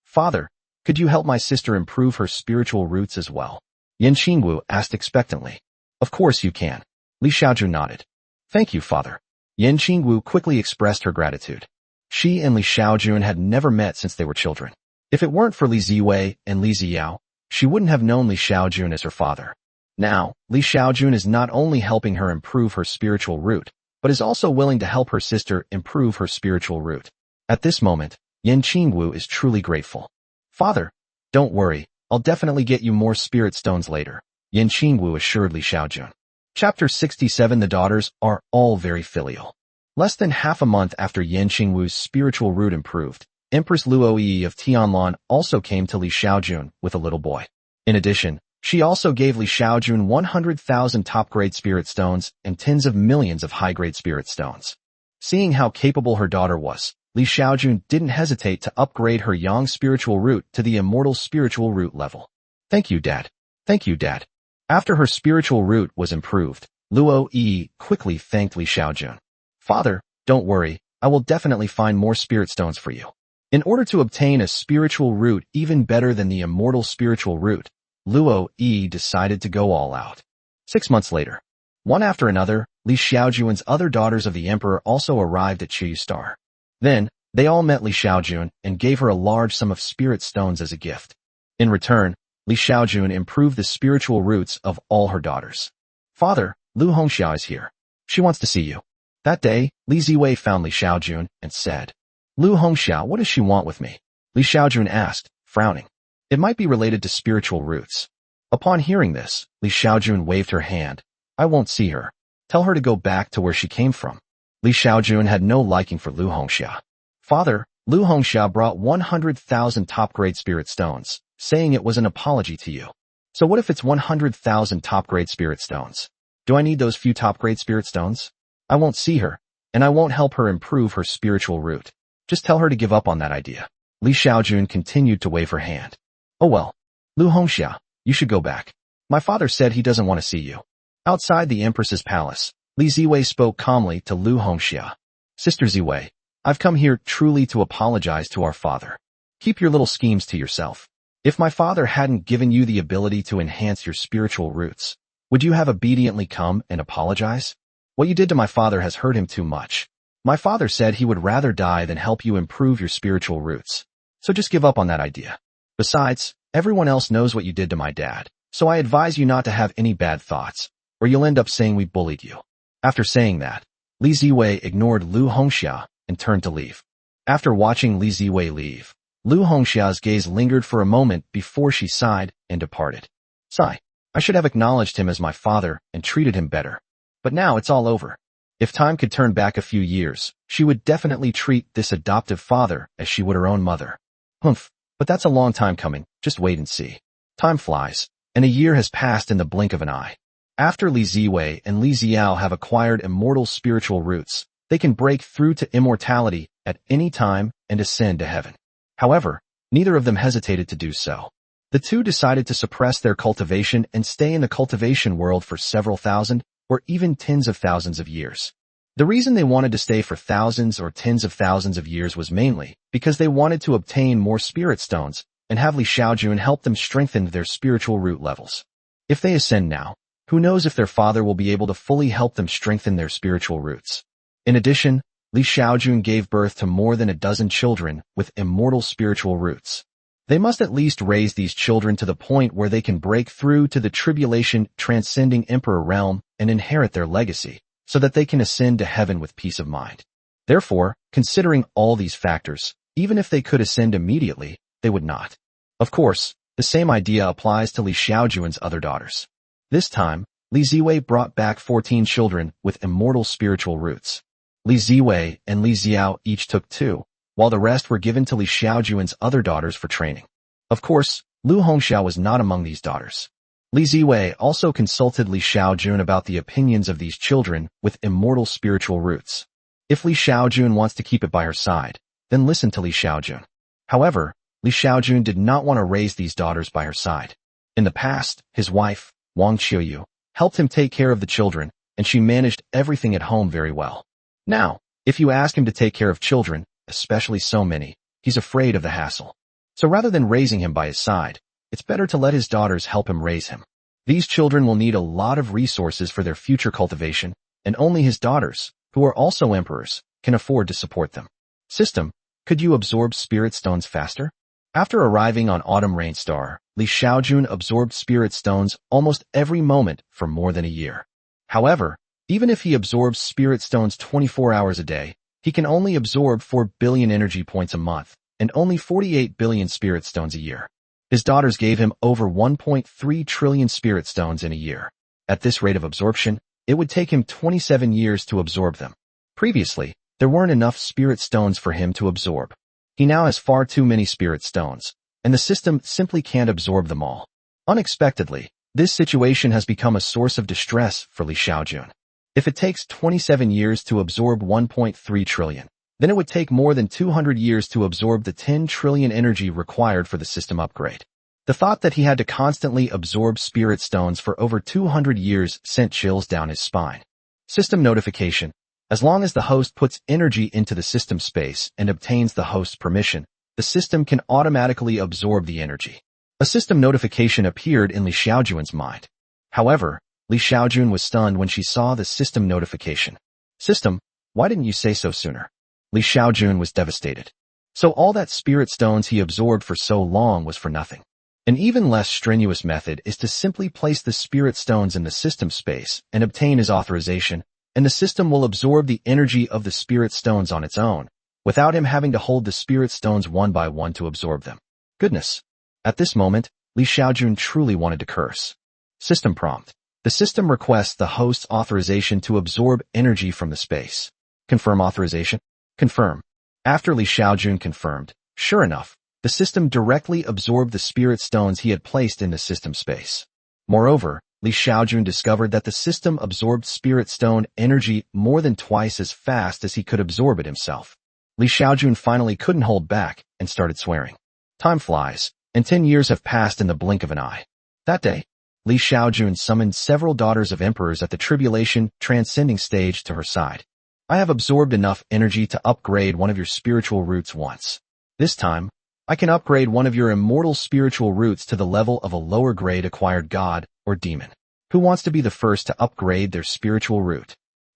A: Father, could you help my sister improve her spiritual roots as well? Yan Qingwu asked expectantly. Of course you can. Li Xiaojun nodded. Thank you, father. Yan Qingwu quickly expressed her gratitude. She and Li Xiaojun had never met since they were children. If it weren't for Li Ziwei and Li Ziyao, she wouldn't have known Li Xiaojun as her father. Now, Li Xiaojun is not only helping her improve her spiritual root, but is also willing to help her sister improve her spiritual root. At this moment, Yan Qingwu is truly grateful. Father, don't worry, I'll definitely get you more spirit stones later, Yan Qingwu assured Li Xiaojun. Chapter 67. The daughters are all very filial. Less than half a month after Yan Qingwu's spiritual root improved, Empress Luoyi of Tianlan also came to Li Xiaojun with a little boy. In addition, she also gave Li Xiaojun 100,000 top-grade spirit stones and tens of millions of high-grade spirit stones. Seeing how capable her daughter was, Li Xiaojun didn't hesitate to upgrade her yang spiritual root to the immortal spiritual root level. Thank you, Dad. Thank you, Dad. After her spiritual root was improved, Luo Yi quickly thanked Li Xiaojun. Father, don't worry, I will definitely find more spirit stones for you. In order to obtain a spiritual root even better than the immortal spiritual root, Luo Yi decided to go all out. 6 months later, one after another, Li Xiaojun's other daughters of the emperor also arrived at Qiyu Star. Then, they all met Li Xiaojun and gave her a large sum of spirit stones as a gift. In return, Li Xiaojun improved the spiritual roots of all her daughters. Father, Lu Hongxia is here. She wants to see you. That day, Li Ziwei found Li Xiaojun and said, Lu Hongxia, what does she want with me? Li Xiaojun asked, frowning. It might be related to spiritual roots. Upon hearing this, Li Xiaojun waved her hand. I won't see her. Tell her to go back to where she came from. Li Xiaojun had no liking for Lu Hongxia. Father, Lu Hongxia brought 100,000 top-grade spirit stones, saying it was an apology to you. So what if it's 100,000 top-grade spirit stones? Do I need those few top-grade spirit stones? I won't see her, and I won't help her improve her spiritual root. Just tell her to give up on that idea. Li Xiaojun continued to wave her hand. Oh well. Lu Hongxia, you should go back. My father said he doesn't want to see you. Outside the Empress's palace, Li Ziwei spoke calmly to Lu Hongxia. Sister Ziwei, I've come here truly to apologize to our father. Keep your little schemes to yourself. If my father hadn't given you the ability to enhance your spiritual roots, would you have obediently come and apologize? What you did to my father has hurt him too much. My father said he would rather die than help you improve your spiritual roots. So just give up on that idea. Besides, everyone else knows what you did to my dad, so I advise you not to have any bad thoughts, or you'll end up saying we bullied you. After saying that, Li Ziwei ignored Lu Hongxia and turned to leave. After watching Li Ziwei leave, Lu Hongxia's gaze lingered for a moment before she sighed and departed. Sigh, I should have acknowledged him as my father and treated him better. But now it's all over. If time could turn back a few years, she would definitely treat this adoptive father as she would her own mother. Humph. But that's a long time coming, just wait and see. Time flies, and a year has passed in the blink of an eye. After Li Ziwei and Li Ziyao have acquired immortal spiritual roots, they can break through to immortality at any time and ascend to heaven. However, neither of them hesitated to do so. The two decided to suppress their cultivation and stay in the cultivation world for several thousand or even tens of thousands of years. The reason they wanted to stay for thousands or tens of thousands of years was mainly because they wanted to obtain more spirit stones and have Li Xiaojun help them strengthen their spiritual root levels. If they ascend now, who knows if their father will be able to fully help them strengthen their spiritual roots. In addition, Li Xiaojun gave birth to more than a dozen children with immortal spiritual roots. They must at least raise these children to the point where they can break through to the tribulation transcending emperor realm and inherit their legacy, so that they can ascend to heaven with peace of mind. Therefore, considering all these factors, even if they could ascend immediately, they would not. Of course, the same idea applies to Li Xiaojun's other daughters. This time, Li Ziwei brought back 14 children with immortal spiritual roots. Li Ziwei and Li Ziyao each took 2, while the rest were given to Li Xiaojun's other daughters for training. Of course, Lu Hongxia was not among these daughters. Li Ziwei also consulted Li Xiaojun about the opinions of these children with immortal spiritual roots. If Li Xiaojun wants to keep it by her side, then listen to Li Xiaojun. However, Li Xiaojun did not want to raise these daughters by her side. In the past, his wife, Wang Qiuyu, helped him take care of the children, and she managed everything at home very well. Now, if you ask him to take care of children, especially so many, he's afraid of the hassle. So rather than raising him by his side, it's better to let his daughters help him raise him. These children will need a lot of resources for their future cultivation, and only his daughters, who are also emperors, can afford to support them. System, could you absorb spirit stones faster? After arriving on Autumn Rain Star, Xiaojun absorbed spirit stones almost every moment for more than a year. However, even if he absorbs spirit stones 24 hours a day, he can only absorb 4 billion energy points a month, and only 48 billion spirit stones a year. His daughters gave him over 1.3 trillion spirit stones in a year. At this rate of absorption, it would take him 27 years to absorb them. Previously, there weren't enough spirit stones for him to absorb. He now has far too many spirit stones, and the system simply can't absorb them all. Unexpectedly, this situation has become a source of distress for Xiaojun. If it takes 27 years to absorb 1.3 trillion, then it would take more than 200 years to absorb the 10 trillion energy required for the system upgrade. The thought that he had to constantly absorb spirit stones for over 200 years sent chills down his spine. System notification. As long as the host puts energy into the system space and obtains the host's permission, the system can automatically absorb the energy. A system notification appeared in Xiaojun's mind. However, Xiaojun was stunned when she saw the system notification. System, why didn't you say so sooner? Xiaojun was devastated. So all that spirit stones he absorbed for so long was for nothing. An even less strenuous method is to simply place the spirit stones in the system space and obtain his authorization, and the system will absorb the energy of the spirit stones on its own, without him having to hold the spirit stones one by one to absorb them. Goodness! At this moment, Xiaojun truly wanted to curse. System prompt. The system requests the host's authorization to absorb energy from the space. Confirm authorization? Confirm. After Xiaojun confirmed, sure enough, the system directly absorbed the spirit stones he had placed in the system space. Moreover, Xiaojun discovered that the system absorbed spirit stone energy more than twice as fast as he could absorb it himself. Xiaojun finally couldn't hold back and started swearing. Time flies, and 10 years have passed in the blink of an eye. That day, Xiaojun summoned several daughters of emperors at the tribulation transcending stage to her side. I have absorbed enough energy to upgrade one of your spiritual roots once. This time, I can upgrade one of your immortal spiritual roots to the level of a lower grade acquired god or demon. Who wants to be the first to upgrade their spiritual root?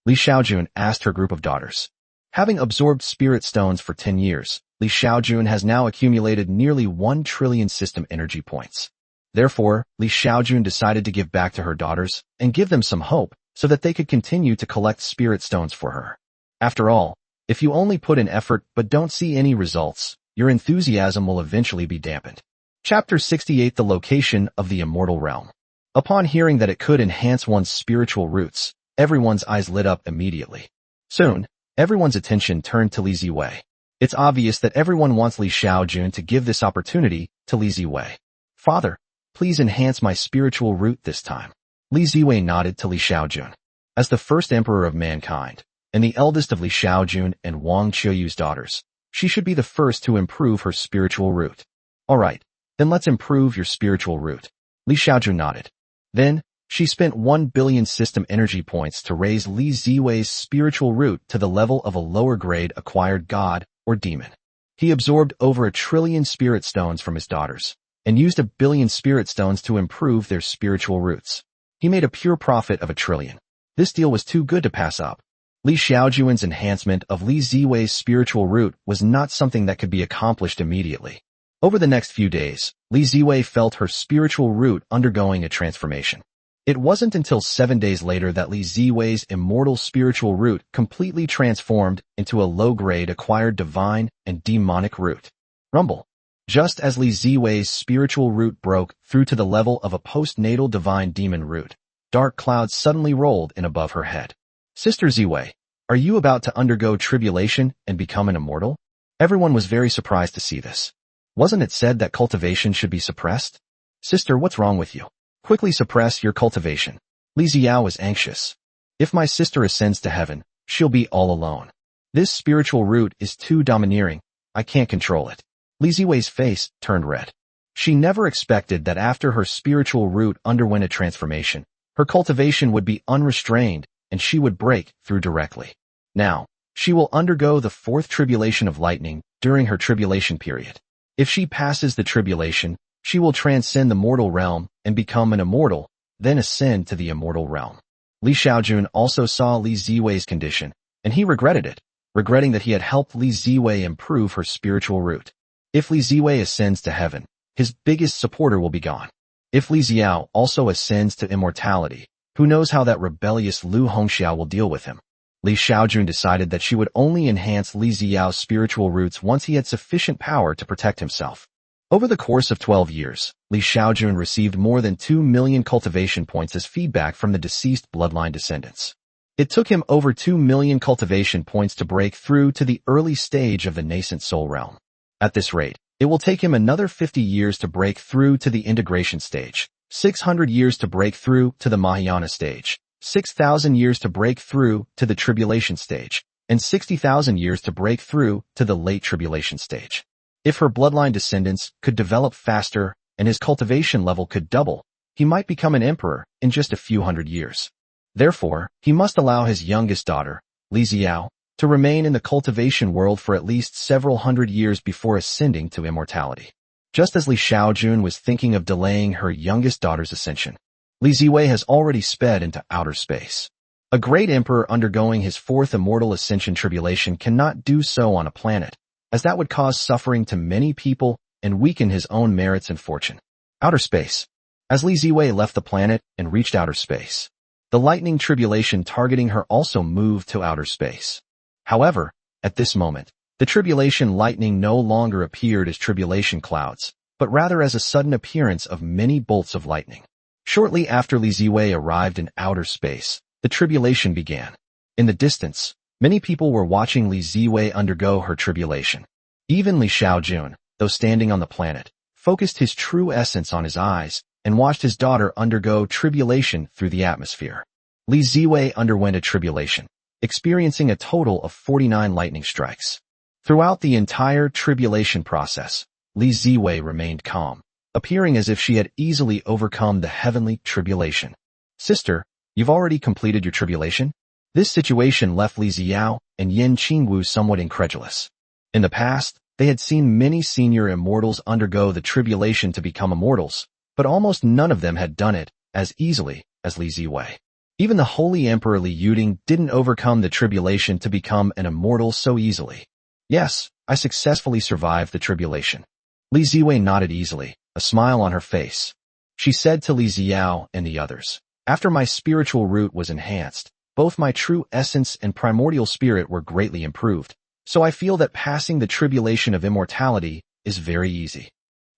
A: Xiaojun asked her group of daughters. Having absorbed spirit stones for 10 years, Xiaojun has now accumulated nearly 1 trillion system energy points. Therefore, Xiaojun decided to give back to her daughters and give them some hope so that they could continue to collect spirit stones for her. After all, if you only put in effort but don't see any results, your enthusiasm will eventually be dampened. Chapter 68. The location of the immortal realm. Upon hearing that it could enhance one's spiritual roots, everyone's eyes lit up immediately. Soon, everyone's attention turned to Li Ziwei. It's obvious that everyone wants Xiaojun to give this opportunity to Li Ziwei. Father, please enhance my spiritual root this time. Li Ziwei nodded to Xiaojun. As the first emperor of mankind, and the eldest of Xiaojun and Wang Qiuyu's daughters, she should be the first to improve her spiritual root. Alright, then let's improve your spiritual root. Xiaojun nodded. Then, she spent 1 billion system energy points to raise Li Ziwei's spiritual root to the level of a lower grade acquired god or demon. He absorbed over 1 trillion spirit stones from his daughters, and used 1 billion spirit stones to improve their spiritual roots. He made a pure profit of 1 trillion. This deal was too good to pass up. Xiaojun's enhancement of Li Ziwei's spiritual root was not something that could be accomplished immediately. Over the next few days, Li Ziwei felt her spiritual root undergoing a transformation. It wasn't until 7 days later that Li Ziwei's immortal spiritual root completely transformed into a low-grade acquired divine and demonic root. Rumble. Just as Li Ziwei's spiritual root broke through to the level of a postnatal divine demon root, dark clouds suddenly rolled in above her head. Sister Ziwei, are you about to undergo tribulation and become an immortal? Everyone was very surprised to see this. Wasn't it said that cultivation should be suppressed? Sister, what's wrong with you? Quickly suppress your cultivation. Li Ziao was anxious. If my sister ascends to heaven, she'll be all alone. This spiritual root is too domineering. I can't control it. Li Ziwei's face turned red. She never expected that after her spiritual root underwent a transformation, her cultivation would be unrestrained and she would break through directly. Now, she will undergo the 4th tribulation of lightning during her tribulation period. If she passes the tribulation, she will transcend the mortal realm and become an immortal, then ascend to the immortal realm. Li Xiaojun also saw Li Ziwei's condition, and he regretted it, regretting that he had helped Li Ziwei improve her spiritual route. If Li Ziwei ascends to heaven, his biggest supporter will be gone. If Li Xiao also ascends to immortality, who knows how that rebellious Lu Hongxiao will deal with him. Li Xiaojun decided that she would only enhance Li Xiao's spiritual roots once he had sufficient power to protect himself. Over the course of 12 years, Li Xiaojun received more than 2 million cultivation points as feedback from the deceased bloodline descendants. It took him over 2 million cultivation points to break through to the early stage of the nascent soul realm. At this rate, it will take him another 50 years to break through to the integration stage, 600 years to break through to the Mahayana stage, 6,000 years to break through to the tribulation stage, and 60,000 years to break through to the late tribulation stage. If her bloodline descendants could develop faster and his cultivation level could double, he might become an emperor in just a few hundred years. Therefore, he must allow his youngest daughter, Li Xiao, to remain in the cultivation world for at least several hundred years before ascending to immortality. Just as Li Xiaojun was thinking of delaying her youngest daughter's ascension, Li Ziwei has already sped into outer space. A great emperor undergoing his fourth immortal ascension tribulation cannot do so on a planet, as that would cause suffering to many people and weaken his own merits and fortune. Outer space. As Li Ziwei left the planet and reached outer space, the lightning tribulation targeting her also moved to outer space. However, at this moment, the tribulation lightning no longer appeared as tribulation clouds, but rather as a sudden appearance of many bolts of lightning. Shortly after Li Ziwei arrived in outer space, the tribulation began. In the distance, many people were watching Li Ziwei undergo her tribulation. Even Li Xiaojun, though standing on the planet, focused his true essence on his eyes and watched his daughter undergo tribulation through the atmosphere. Li Ziwei underwent a tribulation, experiencing a total of 49 lightning strikes. Throughout the entire tribulation process, Li Ziwei remained calm, appearing as if she had easily overcome the heavenly tribulation. Sister, you've already completed your tribulation? This situation left Li Xiao and Yin Qingwu somewhat incredulous. In the past, they had seen many senior immortals undergo the tribulation to become immortals, but almost none of them had done it as easily as Li Ziwei. Even the Holy Emperor Li Yuding didn't overcome the tribulation to become an immortal so easily. Yes, I successfully survived the tribulation. Li Ziwei nodded easily, a smile on her face. She said to Li Xiao and the others, after my spiritual root was enhanced, both my true essence and primordial spirit were greatly improved, so I feel that passing the tribulation of immortality is very easy.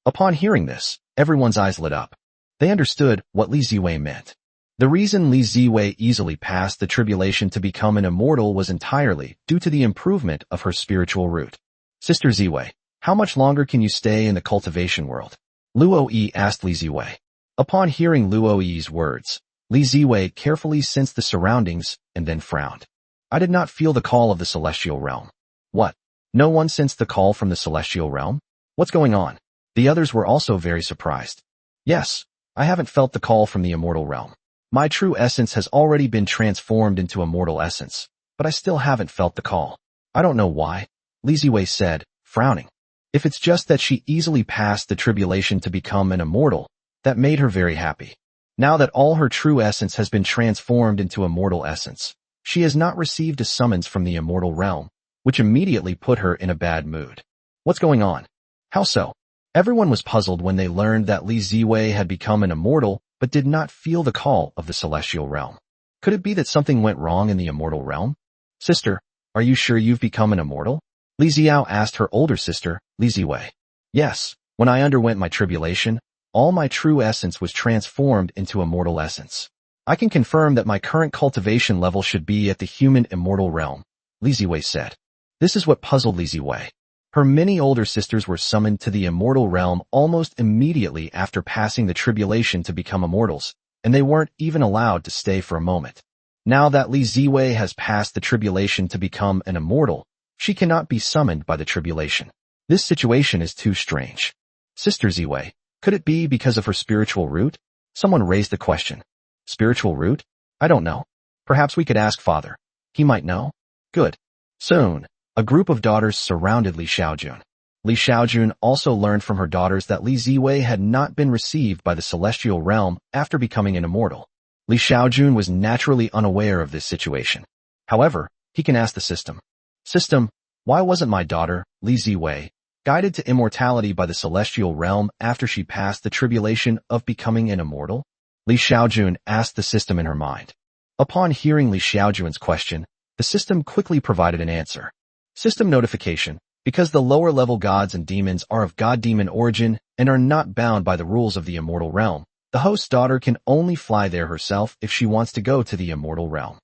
A: Upon hearing this, everyone's eyes lit up. They understood what Li Ziwei meant. The reason Li Ziwei easily passed the tribulation to become an immortal was entirely due to the improvement of her spiritual root. Sister Ziwei, how much longer can you stay in the cultivation world? Luo Yi asked Li Ziwei. Upon hearing Luo Yi's words, Li Ziwei carefully sensed the surroundings and then frowned. I did not feel the call of the celestial realm. What? No one sensed the call from the celestial realm? What's going on? The others were also very surprised. Yes, I haven't felt the call from the immortal realm. My true essence has already been transformed into immortal essence, but I still haven't felt the call. I don't know why, Li Ziwei said, frowning. If it's just that she easily passed the tribulation to become an immortal, that made her very happy. Now that all her true essence has been transformed into immortal essence, she has not received a summons from the immortal realm, which immediately put her in a bad mood. What's going on? How so? Everyone was puzzled when they learned that Li Ziwei had become an immortal but did not feel the call of the celestial realm. Could it be that something went wrong in the immortal realm? Sister, are you sure you've become an immortal? Li Xiao asked her older sister, Li Ziwei. Yes, when I underwent my tribulation, all my true essence was transformed into immortal essence. I can confirm that my current cultivation level should be at the human immortal realm, Li Ziwei said. This is what puzzled Li Ziwei. Her many older sisters were summoned to the immortal realm almost immediately after passing the tribulation to become immortals, and they weren't even allowed to stay for a moment. Now that Li Ziwei has passed the tribulation to become an immortal, she cannot be summoned by the tribulation. This situation is too strange. Sister Ziwei, could it be because of her spiritual root? Someone raised the question. Spiritual root? I don't know. Perhaps we could ask Father. He might know. Good. Soon, a group of daughters surrounded Li Xiaojun. Li Xiaojun also learned from her daughters that Li Ziwei had not been received by the celestial realm after becoming an immortal. Li Xiaojun was naturally unaware of this situation. However, he can ask the system. System, why wasn't my daughter, Li Ziwei, guided to immortality by the celestial realm after she passed the tribulation of becoming an immortal? Li Xiaojun asked the system in her mind. Upon hearing Li Xiaojun's question, the system quickly provided an answer. System notification. Because the lower-level gods and demons are of god-demon origin and are not bound by the rules of the immortal realm, the host's daughter can only fly there herself if she wants to go to the immortal realm.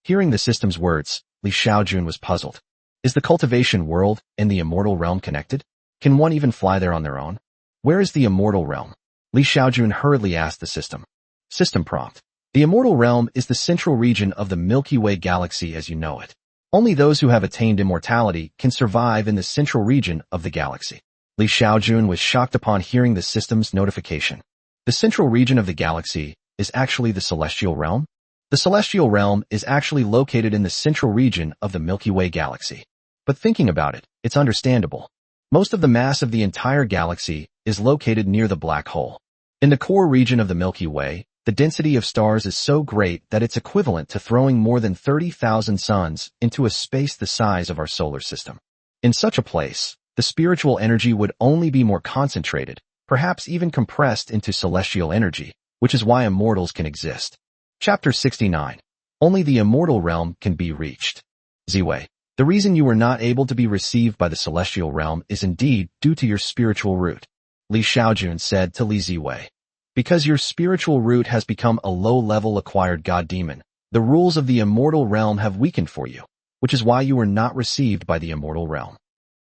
A: Hearing the system's words, Li Xiaojun was puzzled. Is the cultivation world and the immortal realm connected? Can one even fly there on their own? Where is the immortal realm? Li Xiaojun hurriedly asked the system. System prompt. The immortal realm is the central region of the Milky Way galaxy as you know it. Only those who have attained immortality can survive in the central region of the galaxy. Li Xiaojun was shocked upon hearing the system's notification. The central region of the galaxy is actually the celestial realm? The celestial realm is actually located in the central region of the Milky Way galaxy. But thinking about it, it's understandable. Most of the mass of the entire galaxy is located near the black hole. In the core region of the Milky Way, the density of stars is so great that it's equivalent to throwing more than 30,000 suns into a space the size of our solar system. In such a place, the spiritual energy would only be more concentrated, perhaps even compressed into celestial energy, which is why immortals can exist. Chapter 69. Only the immortal realm can be reached. Ziwei, the reason you were not able to be received by the celestial realm is indeed due to your spiritual root. Li Xiaojun said to Li Ziwei. Because your spiritual root has become a low-level acquired god-demon, the rules of the immortal realm have weakened for you, which is why you were not received by the immortal realm.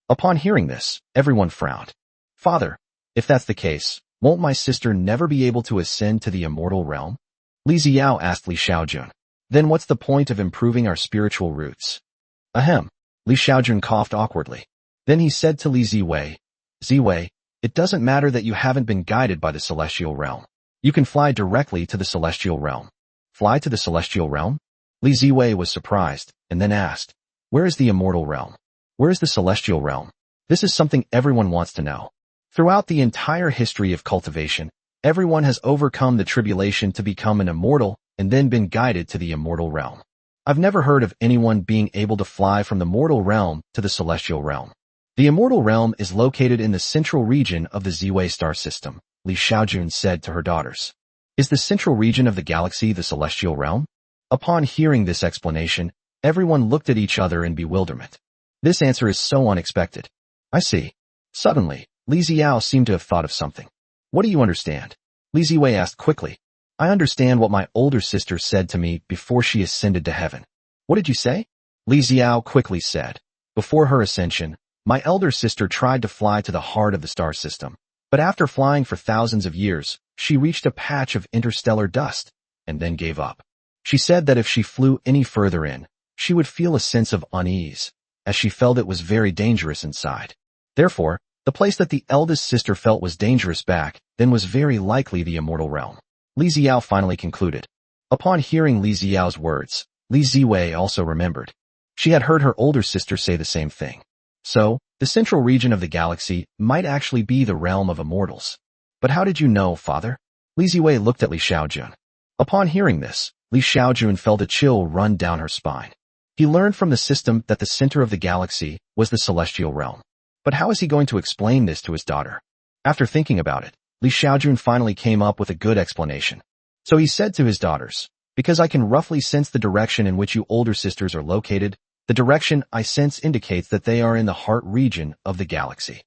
A: Upon hearing this, everyone frowned. Father, if that's the case, won't my sister never be able to ascend to the immortal realm? Li Ziao asked Li Xiaojun. Then what's the point of improving our spiritual roots? Ahem. Li Xiaojun coughed awkwardly. Then he said to Li Ziwei, Ziwei, it doesn't matter that you haven't been guided by the celestial realm. You can fly directly to the celestial realm. Fly to the celestial realm? Li Ziwei was surprised, and then asked, where is the immortal realm? Where is the celestial realm? This is something everyone wants to know. Throughout the entire history of cultivation, everyone has overcome the tribulation to become an immortal and then been guided to the immortal realm. I've never heard of anyone being able to fly from the mortal realm to the celestial realm. The immortal realm is located in the central region of the Ziwei star system, Li Xiaojun said to her daughters. Is the central region of the galaxy the celestial realm? Upon hearing this explanation, everyone looked at each other in bewilderment. This answer is so unexpected. I see. Suddenly, Li Ziao seemed to have thought of something. What do you understand? Li Ziwei asked quickly. I understand what my older sister said to me before she ascended to heaven. What did you say? Li Ziao quickly said. Before her ascension, my elder sister tried to fly to the heart of the star system, but after flying for thousands of years, she reached a patch of interstellar dust, and then gave up. She said that if she flew any further in, she would feel a sense of unease, as she felt it was very dangerous inside. Therefore, the place that the eldest sister felt was dangerous back then was very likely the immortal realm. Li Ziao finally concluded. Upon hearing Li Ziao's words, Li Ziwei also remembered. She had heard her older sister say the same thing. So, the central region of the galaxy might actually be the realm of immortals. But how did you know, father? Li Ziwei looked at Li Xiaojun. Upon hearing this, Li Xiaojun felt a chill run down her spine. He learned from the system that the center of the galaxy was the celestial realm. But how is he going to explain this to his daughter? After thinking about it, Li Xiaojun finally came up with a good explanation. So he said to his daughters, because I can roughly sense the direction in which you older sisters are located, the direction I sense indicates that they are in the heart region of the galaxy.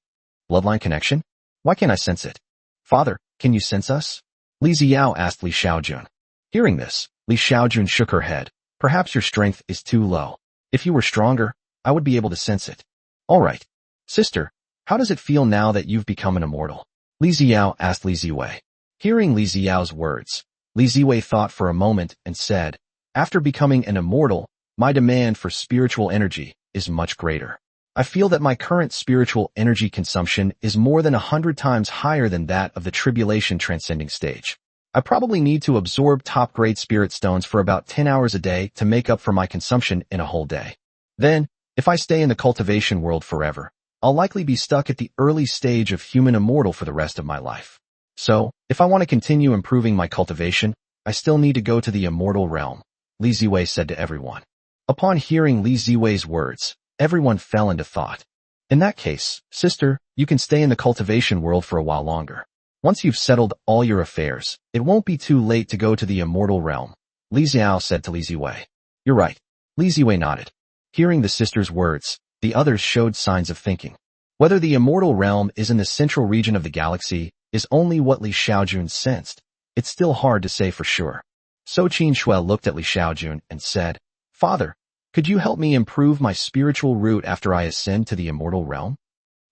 A: Bloodline connection? Why can't I sense it? Father, can you sense us? Li Ziao asked Li Xiaojun. Hearing this, Li Xiaojun shook her head. Perhaps your strength is too low. If you were stronger, I would be able to sense it. All right. Sister, how does it feel now that you've become an immortal? Li Ziao asked Li Ziwei. Hearing Li Ziao's words, Li Ziwei thought for a moment and said, after becoming an immortal, my demand for spiritual energy is much greater. I feel that my current spiritual energy consumption is more than 100 times higher than that of the tribulation transcending stage. I probably need to absorb top-grade spirit stones for about 10 hours a day to make up for my consumption in a whole day. Then, if I stay in the cultivation world forever, I'll likely be stuck at the early stage of human immortal for the rest of my life. So, if I want to continue improving my cultivation, I still need to go to the immortal realm, Li Ziwei said to everyone. Upon hearing Li Ziwei's words, everyone fell into thought. In that case, sister, you can stay in the cultivation world for a while longer. Once you've settled all your affairs, it won't be too late to go to the immortal realm, Li Xiao said to Li Ziwei. You're right. Li Ziwei nodded. Hearing the sister's words, the others showed signs of thinking. Whether the immortal realm is in the central region of the galaxy is only what Li Xiaojun sensed. It's still hard to say for sure. So Qin Shui looked at Li Xiaojun and said, Father, could you help me improve my spiritual root after I ascend to the immortal realm?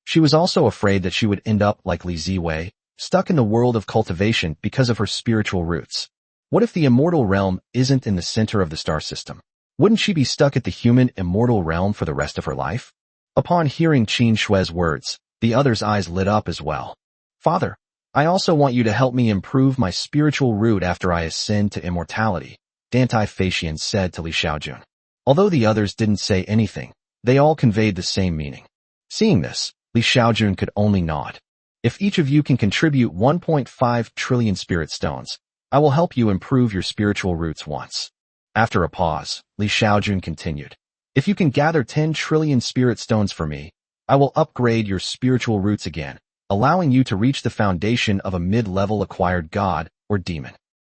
A: She was also afraid that she would end up like Li Ziwei, stuck in the world of cultivation because of her spiritual roots. What if the immortal realm isn't in the center of the star system? Wouldn't she be stuck at the human immortal realm for the rest of her life? Upon hearing Qin Shui's words, the others' eyes lit up as well. Father, I also want you to help me improve my spiritual root after I ascend to immortality, Dantai Feixian said to Li Xiaojun. Although the others didn't say anything, they all conveyed the same meaning. Seeing this, Li Xiaojun could only nod. If each of you can contribute 1.5 trillion spirit stones, I will help you improve your spiritual roots once. After a pause, Li Xiaojun continued. If you can gather 10 trillion spirit stones for me, I will upgrade your spiritual roots again, allowing you to reach the foundation of a mid-level acquired god or demon.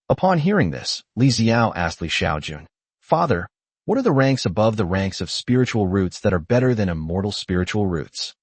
A: Upon hearing this, Li Xiao asked Li Xiaojun, Father, what are the ranks above the ranks of spiritual roots that are better than immortal spiritual roots?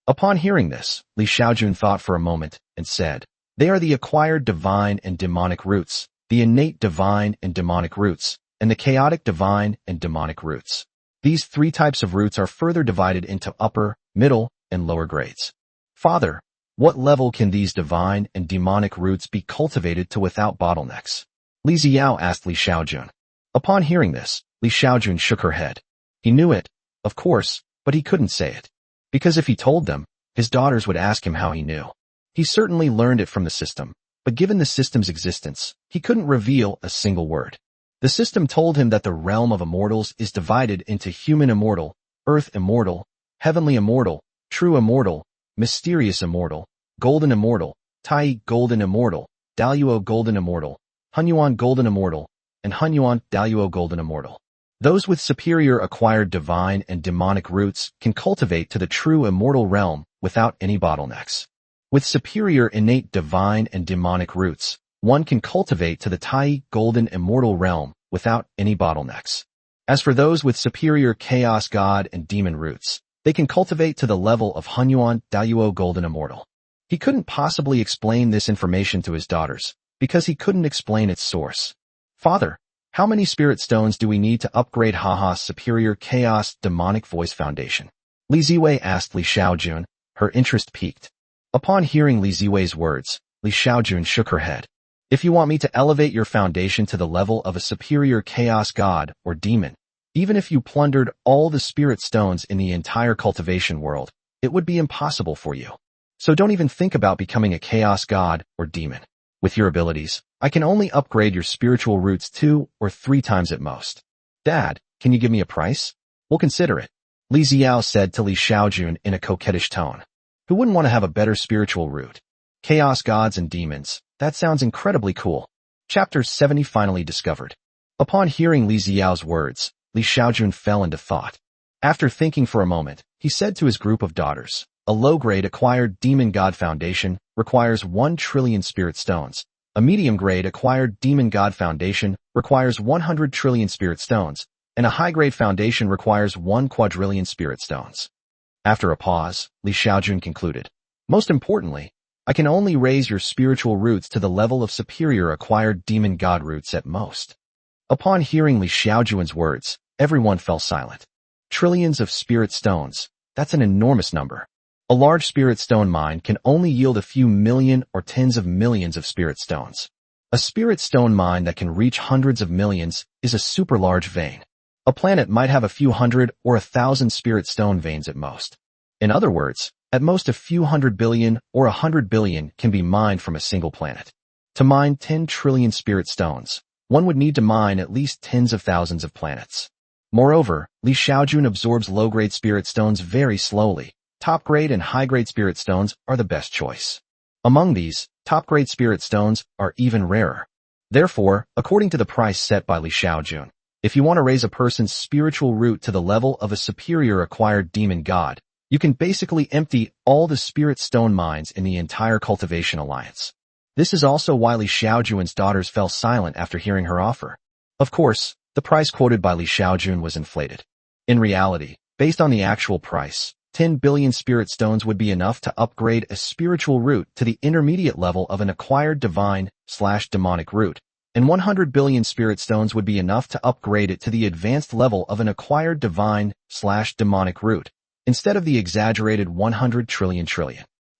A: Upon hearing this, Li Xiaojun thought for a moment and said, They are the acquired divine and demonic roots, the innate divine and demonic roots, and the chaotic divine and demonic roots. These three types of roots are further divided into upper, middle, and lower grades. Father, what level can these divine and demonic roots be cultivated to without bottlenecks? Li Xiao asked Li Xiaojun. Upon hearing this, Li Xiaojun shook her head. He knew it, of course, but he couldn't say it. Because if he told them, his daughters would ask him how he knew. He certainly learned it from the system, but given the system's existence, he couldn't reveal a single word. The system told him that the realm of immortals is divided into human immortal, earth immortal, heavenly immortal, true immortal, mysterious immortal, golden immortal, Tai golden immortal, Daluo golden immortal, Hunyuan golden immortal, and Hunyuan Daluo golden immortal. Those with superior acquired divine and demonic roots can cultivate to the true immortal realm without any bottlenecks. With superior innate divine and demonic roots, one can cultivate to the Tai golden immortal realm without any bottlenecks. As for those with superior chaos god and demon roots, they can cultivate to the level of Hunyuan Daluo golden immortal. He couldn't possibly explain this information to his daughters, because he couldn't explain its source. Father, how many spirit stones do we need to upgrade Haha's superior chaos demonic voice foundation? Li Ziwei asked Li Xiaojun, her interest piqued. Upon hearing Li Ziwei's words, Li Xiaojun shook her head. If you want me to elevate your foundation to the level of a superior chaos god or demon, even if you plundered all the spirit stones in the entire cultivation world, it would be impossible for you. So don't even think about becoming a chaos god or demon. With your abilities, I can only upgrade your spiritual roots 2 or 3 times at most. Dad, can you give me a price? We'll consider it, Li Xiao said to Li Xiaojun in a coquettish tone. Who wouldn't want to have a better spiritual root? Chaos gods and demons, that sounds incredibly cool. Chapter 70 finally discovered. Upon hearing Li Xiao's words, Li Xiaojun fell into thought. After thinking for a moment, he said to his group of daughters, a low-grade acquired demon god foundation requires 1 trillion spirit stones. A medium-grade acquired demon god foundation requires 100 trillion spirit stones, and a high-grade foundation requires 1 quadrillion spirit stones. After a pause, Li Xiaojun concluded, Most importantly, I can only raise your spiritual roots to the level of superior acquired demon god roots at most. Upon hearing Li Xiaojun's words, everyone fell silent. Trillions of spirit stones, that's an enormous number. A large spirit stone mine can only yield a few million or tens of millions of spirit stones. A spirit stone mine that can reach hundreds of millions is a super large vein. A planet might have a few hundred or 1,000 spirit stone veins at most. In other words, at most a few 100 billion or 100 billion can be mined from a single planet. To mine 10 trillion spirit stones, one would need to mine at least tens of thousands of planets. Moreover, Li Xiaojun absorbs low-grade spirit stones very slowly, top-grade and high-grade spirit stones are the best choice. Among these, top-grade spirit stones are even rarer. Therefore, according to the price set by Xiaojun, if you want to raise a person's spiritual root to the level of a superior acquired demon god, you can basically empty all the spirit stone mines in the entire cultivation alliance. This is also why Xiaojun's daughters fell silent after hearing her offer. Of course, the price quoted by Xiaojun was inflated. In reality, based on the actual price, 10 billion spirit stones would be enough to upgrade a spiritual root to the intermediate level of an acquired divine/demonic root, and 100 billion spirit stones would be enough to upgrade it to the advanced level of an acquired divine/demonic root, instead of the exaggerated 100 trillion.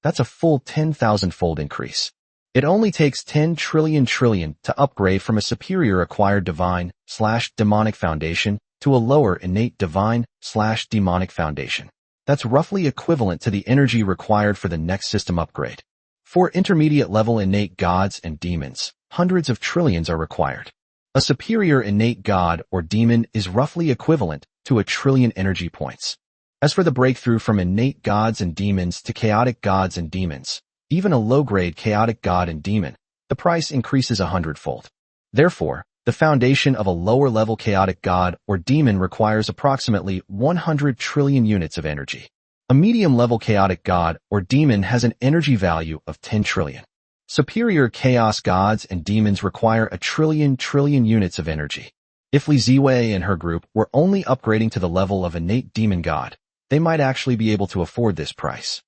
A: That's a full 10,000-fold increase. It only takes 10 trillion to upgrade from a superior acquired divine/demonic foundation to a lower innate divine/demonic foundation. That's roughly equivalent to the energy required for the next system upgrade. For intermediate-level innate gods and demons, hundreds of trillions are required. A superior innate god or demon is roughly equivalent to 1 trillion energy points. As for the breakthrough from innate gods and demons to chaotic gods and demons, even a low-grade chaotic god and demon, the price increases 100-fold. Therefore, the foundation of a lower-level chaotic god or demon requires approximately 100 trillion units of energy. A medium-level chaotic god or demon has an energy value of 10 trillion. Superior chaos gods and demons require 1 trillion units of energy. If Li Ziwei and her group were only upgrading to the level of innate demon god, they might actually be able to afford this price.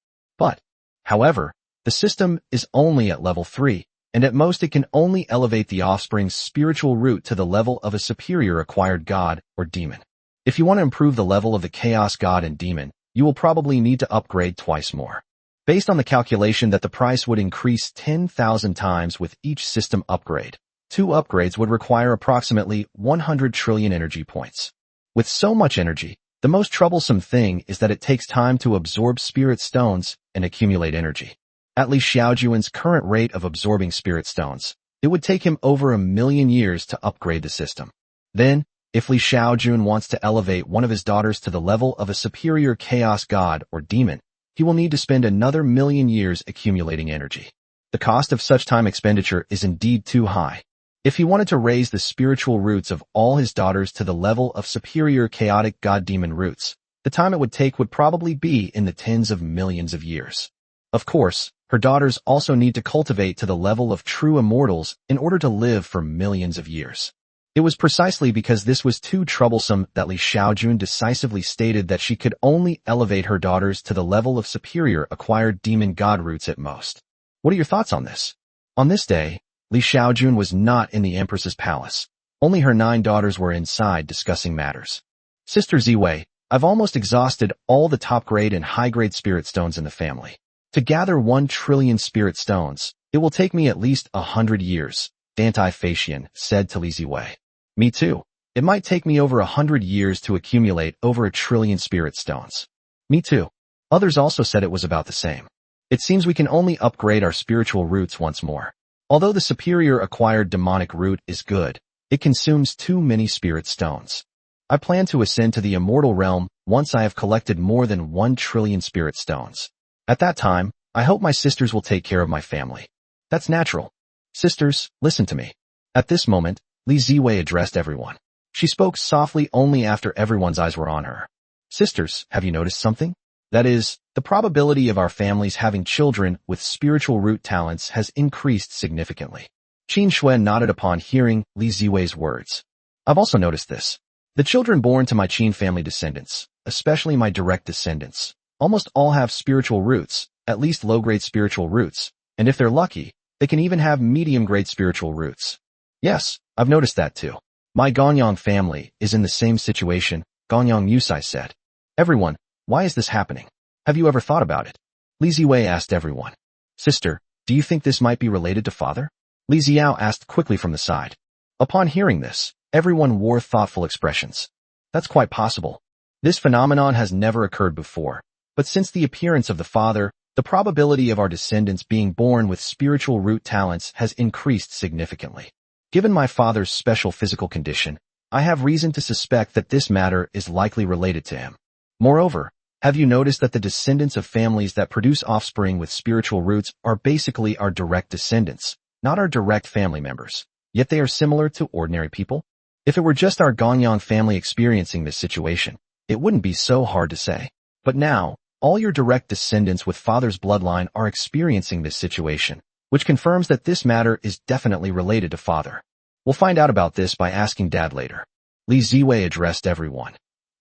A: However, the system is only at level 3, and at most it can only elevate the offspring's spiritual root to the level of a superior acquired god or demon. If you want to improve the level of the chaos god and demon, you will probably need to upgrade twice more. Based on the calculation that the price would increase 10,000 times with each system upgrade, 2 upgrades would require approximately 100 trillion energy points. With so much energy, the most troublesome thing is that it takes time to absorb spirit stones and accumulate energy. At least Xiaojun's current rate of absorbing spirit stones, it would take him over 1 million years to upgrade the system. Then, if Li Xiaojun wants to elevate one of his daughters to the level of a superior chaos god or demon, he will need to spend another 1 million years accumulating energy. The cost of such time expenditure is indeed too high. If he wanted to raise the spiritual roots of all his daughters to the level of superior chaotic god-demon roots, the time it would take would probably be in the tens of millions of years. Of course, her daughters also need to cultivate to the level of true immortals in order to live for millions of years. It was precisely because this was too troublesome that Li Xiaojun decisively stated that she could only elevate her daughters to the level of superior acquired demon god roots at most. What are your thoughts on this? On this day, Li Xiaojun was not in the Empress's palace. Only her 9 daughters were inside discussing matters. Sister Ziwei, I've almost exhausted all the top-grade and high-grade spirit stones in the family. To gather 1 trillion spirit stones, it will take me at least 100 years, Dantai Faxian said to Li Ziwei. Me too. It might take me over 100 years to accumulate over 1 trillion spirit stones. Me too. Others also said it was about the same. It seems we can only upgrade our spiritual roots once more. Although the superior acquired demonic root is good, it consumes too many spirit stones. I plan to ascend to the immortal realm once I have collected more than 1 trillion spirit stones. At that time, I hope my sisters will take care of my family. That's natural. Sisters, listen to me. At this moment, Li Ziwei addressed everyone. She spoke softly only after everyone's eyes were on her. Sisters, have you noticed something? That is, the probability of our families having children with spiritual root talents has increased significantly. Qin Shui nodded upon hearing Li Ziwei's words. I've also noticed this. The children born to my Qin family descendants, especially my direct descendants, almost all have spiritual roots, at least low-grade spiritual roots, and if they're lucky, they can even have medium-grade spiritual roots. Yes, I've noticed that too. My Gonyang family is in the same situation, Gonyang Yusai said. Everyone, why is this happening? Have you ever thought about it? Li Ziwei asked everyone. Sister, do you think this might be related to father? Li Ziao asked quickly from the side. Upon hearing this, everyone wore thoughtful expressions. That's quite possible. This phenomenon has never occurred before. But since the appearance of the father, the probability of our descendants being born with spiritual root talents has increased significantly. Given my father's special physical condition, I have reason to suspect that this matter is likely related to him. Moreover, Have you noticed that the descendants of families that produce offspring with spiritual roots are basically our direct descendants, not our direct family members, yet they are similar to ordinary people? If it were just our Ganyang family experiencing this situation, it wouldn't be so hard to say. But now, all your direct descendants with father's bloodline are experiencing this situation, which confirms that this matter is definitely related to father. We'll find out about this by asking Dad later. Li Ziwei addressed everyone.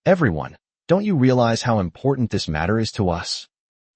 A: Everyone, don't you realize how important this matter is to us?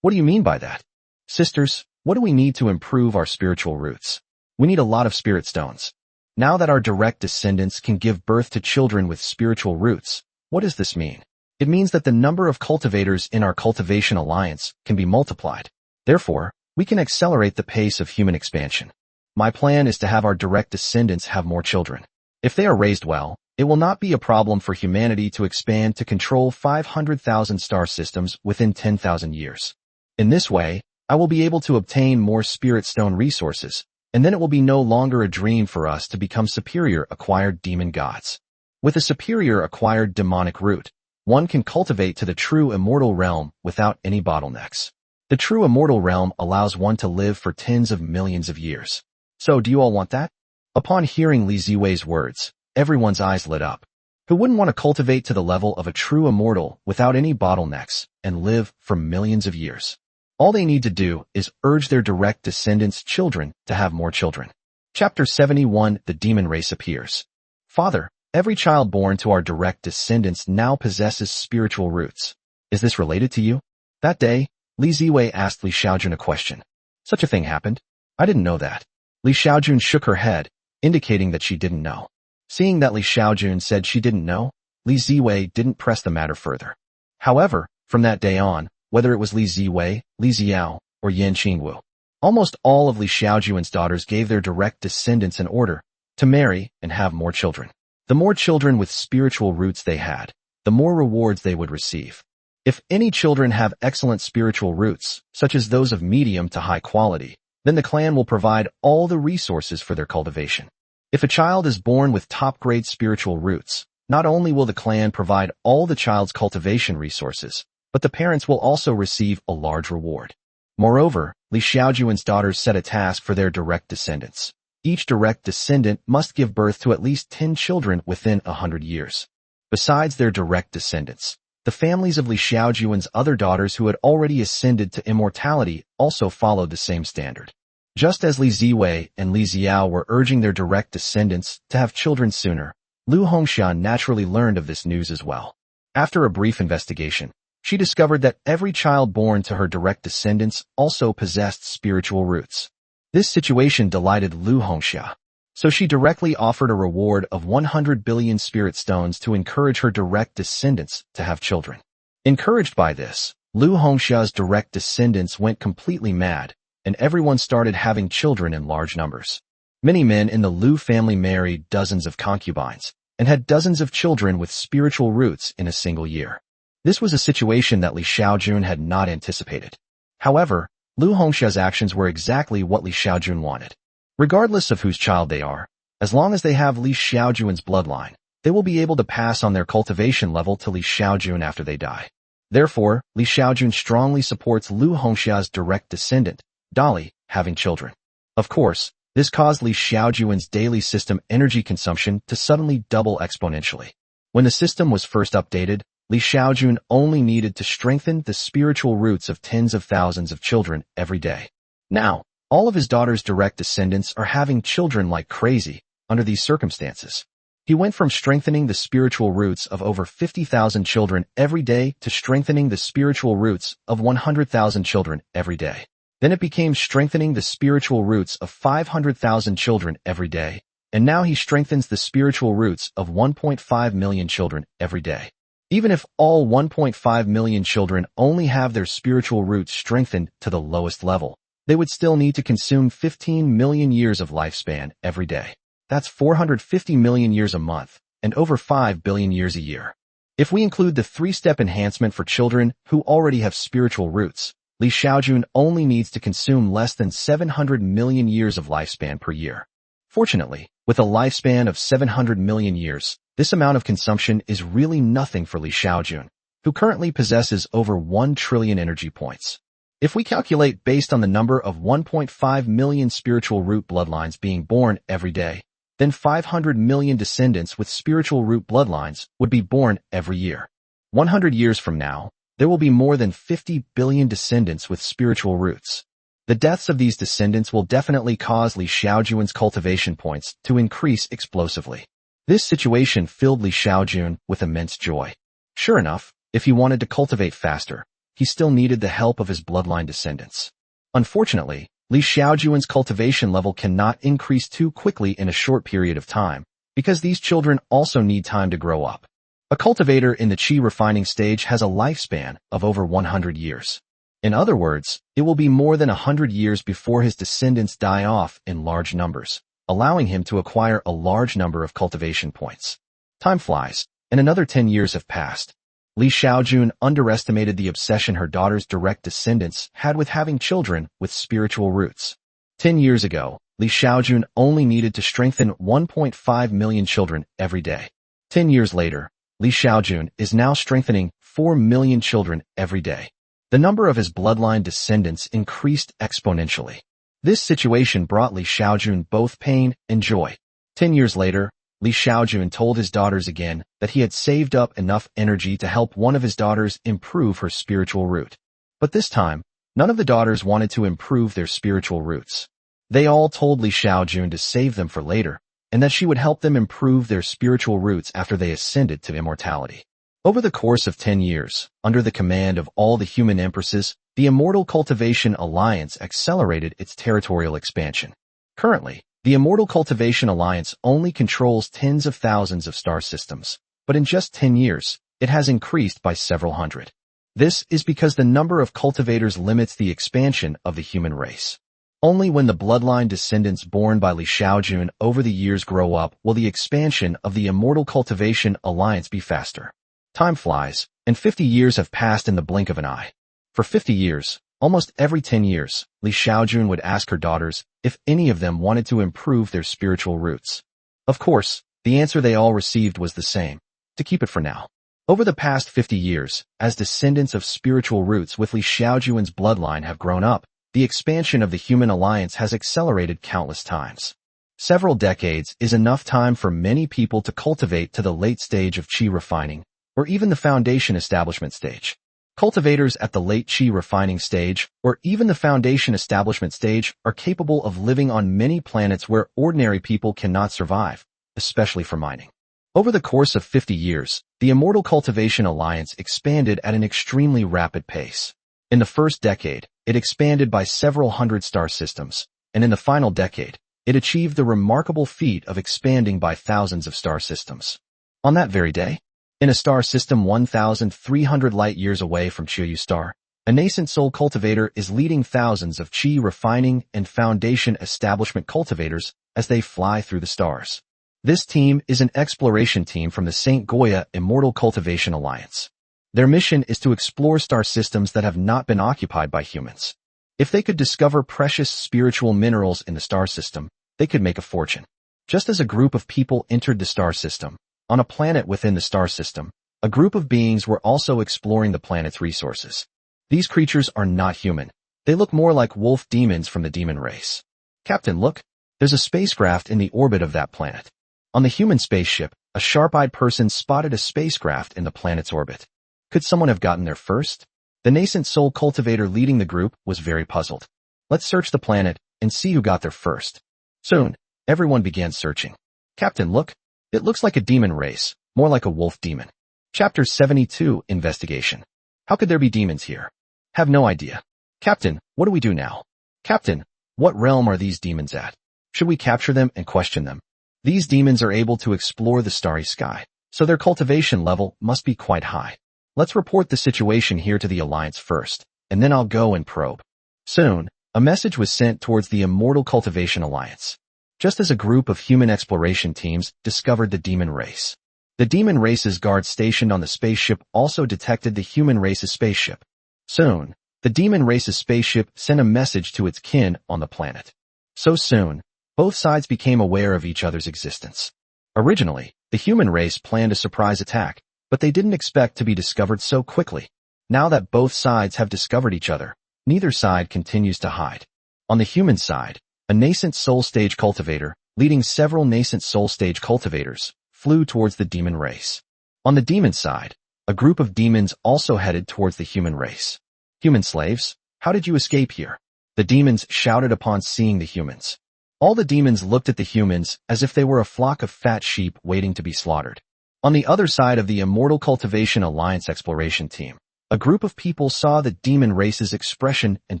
A: What do you mean by that? Sisters, what do we need to improve our spiritual roots? We need a lot of spirit stones. Now that our direct descendants can give birth to children with spiritual roots, what does this mean? It means that the number of cultivators in our cultivation alliance can be multiplied. Therefore, we can accelerate the pace of human expansion. My plan is to have our direct descendants have more children. If they are raised well, it will not be a problem for humanity to expand to control 500,000 star systems within 10,000 years. In this way, I will be able to obtain more spirit stone resources, and then it will be no longer a dream for us to become superior acquired demon gods. With a superior acquired demonic root, one can cultivate to the true immortal realm without any bottlenecks. The true immortal realm allows one to live for tens of millions of years. So do you all want that? Upon hearing Li Ziwei's words, everyone's eyes lit up. Who wouldn't want to cultivate to the level of a true immortal without any bottlenecks and live for millions of years? All they need to do is urge their direct descendants' children to have more children. Chapter 71, The Demon Race Appears. Father, every child born to our direct descendants now possesses spiritual roots. Is this related to you? That day, Li Ziwei asked Li Xiaojun a question. Such a thing happened? I didn't know that. Li Xiaojun shook her head, indicating that she didn't know. Seeing that Li Xiaojun said she didn't know, Li Ziwei didn't press the matter further. However, from that day on, whether it was Li Ziwei, Li Xiao, or Yan Qingwu, almost all of Li Xiaojun's daughters gave their direct descendants an order to marry and have more children. The more children with spiritual roots they had, the more rewards they would receive. If any children have excellent spiritual roots, such as those of medium to high quality, then the clan will provide all the resources for their cultivation. If a child is born with top-grade spiritual roots, not only will the clan provide all the child's cultivation resources, but the parents will also receive a large reward. Moreover, Li Xiaojun's daughters set a task for their direct descendants. Each direct descendant must give birth to at least 10 children within 100 years. Besides their direct descendants, the families of Li Xiaojun's other daughters who had already ascended to immortality also followed the same standard. Just as Li Ziwei and Li Xiao were urging their direct descendants to have children sooner, Lu Hongxia naturally learned of this news as well. After a brief investigation, she discovered that every child born to her direct descendants also possessed spiritual roots. This situation delighted Lu Hongxia, so she directly offered a reward of 100 billion spirit stones to encourage her direct descendants to have children. Encouraged by this, Lu Hongxia's direct descendants went completely mad, and everyone started having children in large numbers. Many men in the Lu family married dozens of concubines, and had dozens of children with spiritual roots in a single year. This was a situation that Li Xiaojun had not anticipated. However, Lu Hongxia's actions were exactly what Li Xiaojun wanted. Regardless of whose child they are, as long as they have Li Xiaojun's bloodline, they will be able to pass on their cultivation level to Li Xiaojun after they die. Therefore, Li Xiaojun strongly supports Lu Hongxia's direct descendant, Dali, having children. Of course, this caused Li Xiaojun's daily system energy consumption to suddenly double exponentially. When the system was first updated, Li Xiaojun only needed to strengthen the spiritual roots of tens of thousands of children every day. Now, all of his daughter's direct descendants are having children like crazy under these circumstances. He went from strengthening the spiritual roots of over 50,000 children every day to strengthening the spiritual roots of 100,000 children every day. Then it became strengthening the spiritual roots of 500,000 children every day, and now he strengthens the spiritual roots of 1.5 million children every day. Even if all 1.5 million children only have their spiritual roots strengthened to the lowest level, they would still need to consume 15 million years of lifespan every day. That's 450 million years a month, and over 5 billion years a year. If we include the 3-step enhancement for children who already have spiritual roots, Li Xiaojun only needs to consume less than 700 million years of lifespan per year. Fortunately, with a lifespan of 700 million years, this amount of consumption is really nothing for Li Xiaojun. who currently possesses over 1 trillion energy points. If we calculate based on the number of 1.5 million spiritual root bloodlines being born every day, then 500 million descendants with spiritual root bloodlines would be born every year. 100 years from now, there will be more than 50 billion descendants with spiritual roots. The deaths of these descendants will definitely cause Li Xiaojun's cultivation points to increase explosively. This situation filled Li Xiaojun with immense joy. Sure enough, if he wanted to cultivate faster, he still needed the help of his bloodline descendants. Unfortunately, Li Xiaojun's cultivation level cannot increase too quickly in a short period of time, because these children also need time to grow up. A cultivator in the qi refining stage has a lifespan of over 100 years. In other words, it will be more than 100 years before his descendants die off in large numbers, allowing him to acquire a large number of cultivation points. Time flies, and another 10 years have passed. Li Xiaojun underestimated the obsession her daughter's direct descendants had with having children with spiritual roots. 10 years ago, Li Xiaojun only needed to strengthen 1.5 million children every day. 10 years later, Li Xiaojun is now strengthening 4 million children every day. The number of his bloodline descendants increased exponentially. This situation brought Li Xiaojun both pain and joy. 10 years later, Li Xiaojun told his daughters again that he had saved up enough energy to help one of his daughters improve her spiritual root. But this time, none of the daughters wanted to improve their spiritual roots. They all told Li Xiaojun to save them for later, and that she would help them improve their spiritual roots after they ascended to immortality. Over the course of 10 years, under the command of all the human empresses, the Immortal Cultivation Alliance accelerated its territorial expansion. Currently, the Immortal Cultivation Alliance only controls tens of thousands of star systems, but in just 10 years, it has increased by several hundred. This is because the number of cultivators limits the expansion of the human race. Only when the bloodline descendants born by Li Xiaojun over the years grow up will the expansion of the Immortal Cultivation Alliance be faster. Time flies, and 50 years have passed in the blink of an eye. For 50 years, almost every 10 years, Li Xiaojun would ask her daughters if any of them wanted to improve their spiritual roots. Of course, the answer they all received was the same: to keep it for now. Over the past 50 years, as descendants of spiritual roots with Li Xiaojun's bloodline have grown up, the expansion of the human alliance has accelerated countless times. Several decades is enough time for many people to cultivate to the late stage of qi refining, or even the foundation establishment stage. Cultivators at the late qi refining stage, or even the foundation establishment stage, are capable of living on many planets where ordinary people cannot survive, especially for mining. Over the course of 50 years, the Immortal Cultivation Alliance expanded at an extremely rapid pace. In the first decade, it expanded by several hundred star systems, and in the final decade, it achieved the remarkable feat of expanding by thousands of star systems. On that very day, in a star system 1,300 light-years away from Xiaojun star, a nascent soul cultivator is leading thousands of qi refining and foundation establishment cultivators as they fly through the stars. This team is an exploration team from the St. Goya Immortal Cultivation Alliance. Their mission is to explore star systems that have not been occupied by humans. If they could discover precious spiritual minerals in the star system, they could make a fortune. Just as a group of people entered the star system, on a planet within the star system, a group of beings were also exploring the planet's resources. These creatures are not human. They look more like wolf demons from the demon race. Captain, look, there's a spacecraft in the orbit of that planet. On the human spaceship, a sharp-eyed person spotted a spacecraft in the planet's orbit. Could someone have gotten there first? The nascent soul cultivator leading the group was very puzzled. Let's search the planet and see who got there first. Soon, everyone began searching. Captain, look. It looks like a demon race, more like a wolf demon. Chapter 72, Investigation. How could there be demons here? Have no idea. Captain, what do we do now? Captain, what realm are these demons at? Should we capture them and question them? These demons are able to explore the starry sky, so their cultivation level must be quite high. Let's report the situation here to the Alliance first, and then I'll go and probe. Soon, a message was sent towards the Immortal Cultivation Alliance. Just as a group of human exploration teams discovered the demon race. The demon race's guards stationed on the spaceship also detected the human race's spaceship. Soon, the demon race's spaceship sent a message to its kin on the planet. So soon, both sides became aware of each other's existence. Originally, the human race planned a surprise attack, but they didn't expect to be discovered so quickly. Now that both sides have discovered each other, neither side continues to hide. On the human side, a nascent soul stage cultivator, leading several nascent soul stage cultivators, flew towards the demon race. On the demon side, a group of demons also headed towards the human race. Human slaves, how did you escape here? The demons shouted upon seeing the humans. All the demons looked at the humans as if they were a flock of fat sheep waiting to be slaughtered. On the other side of the Immortal Cultivation Alliance exploration team, a group of people saw the demon race's expression and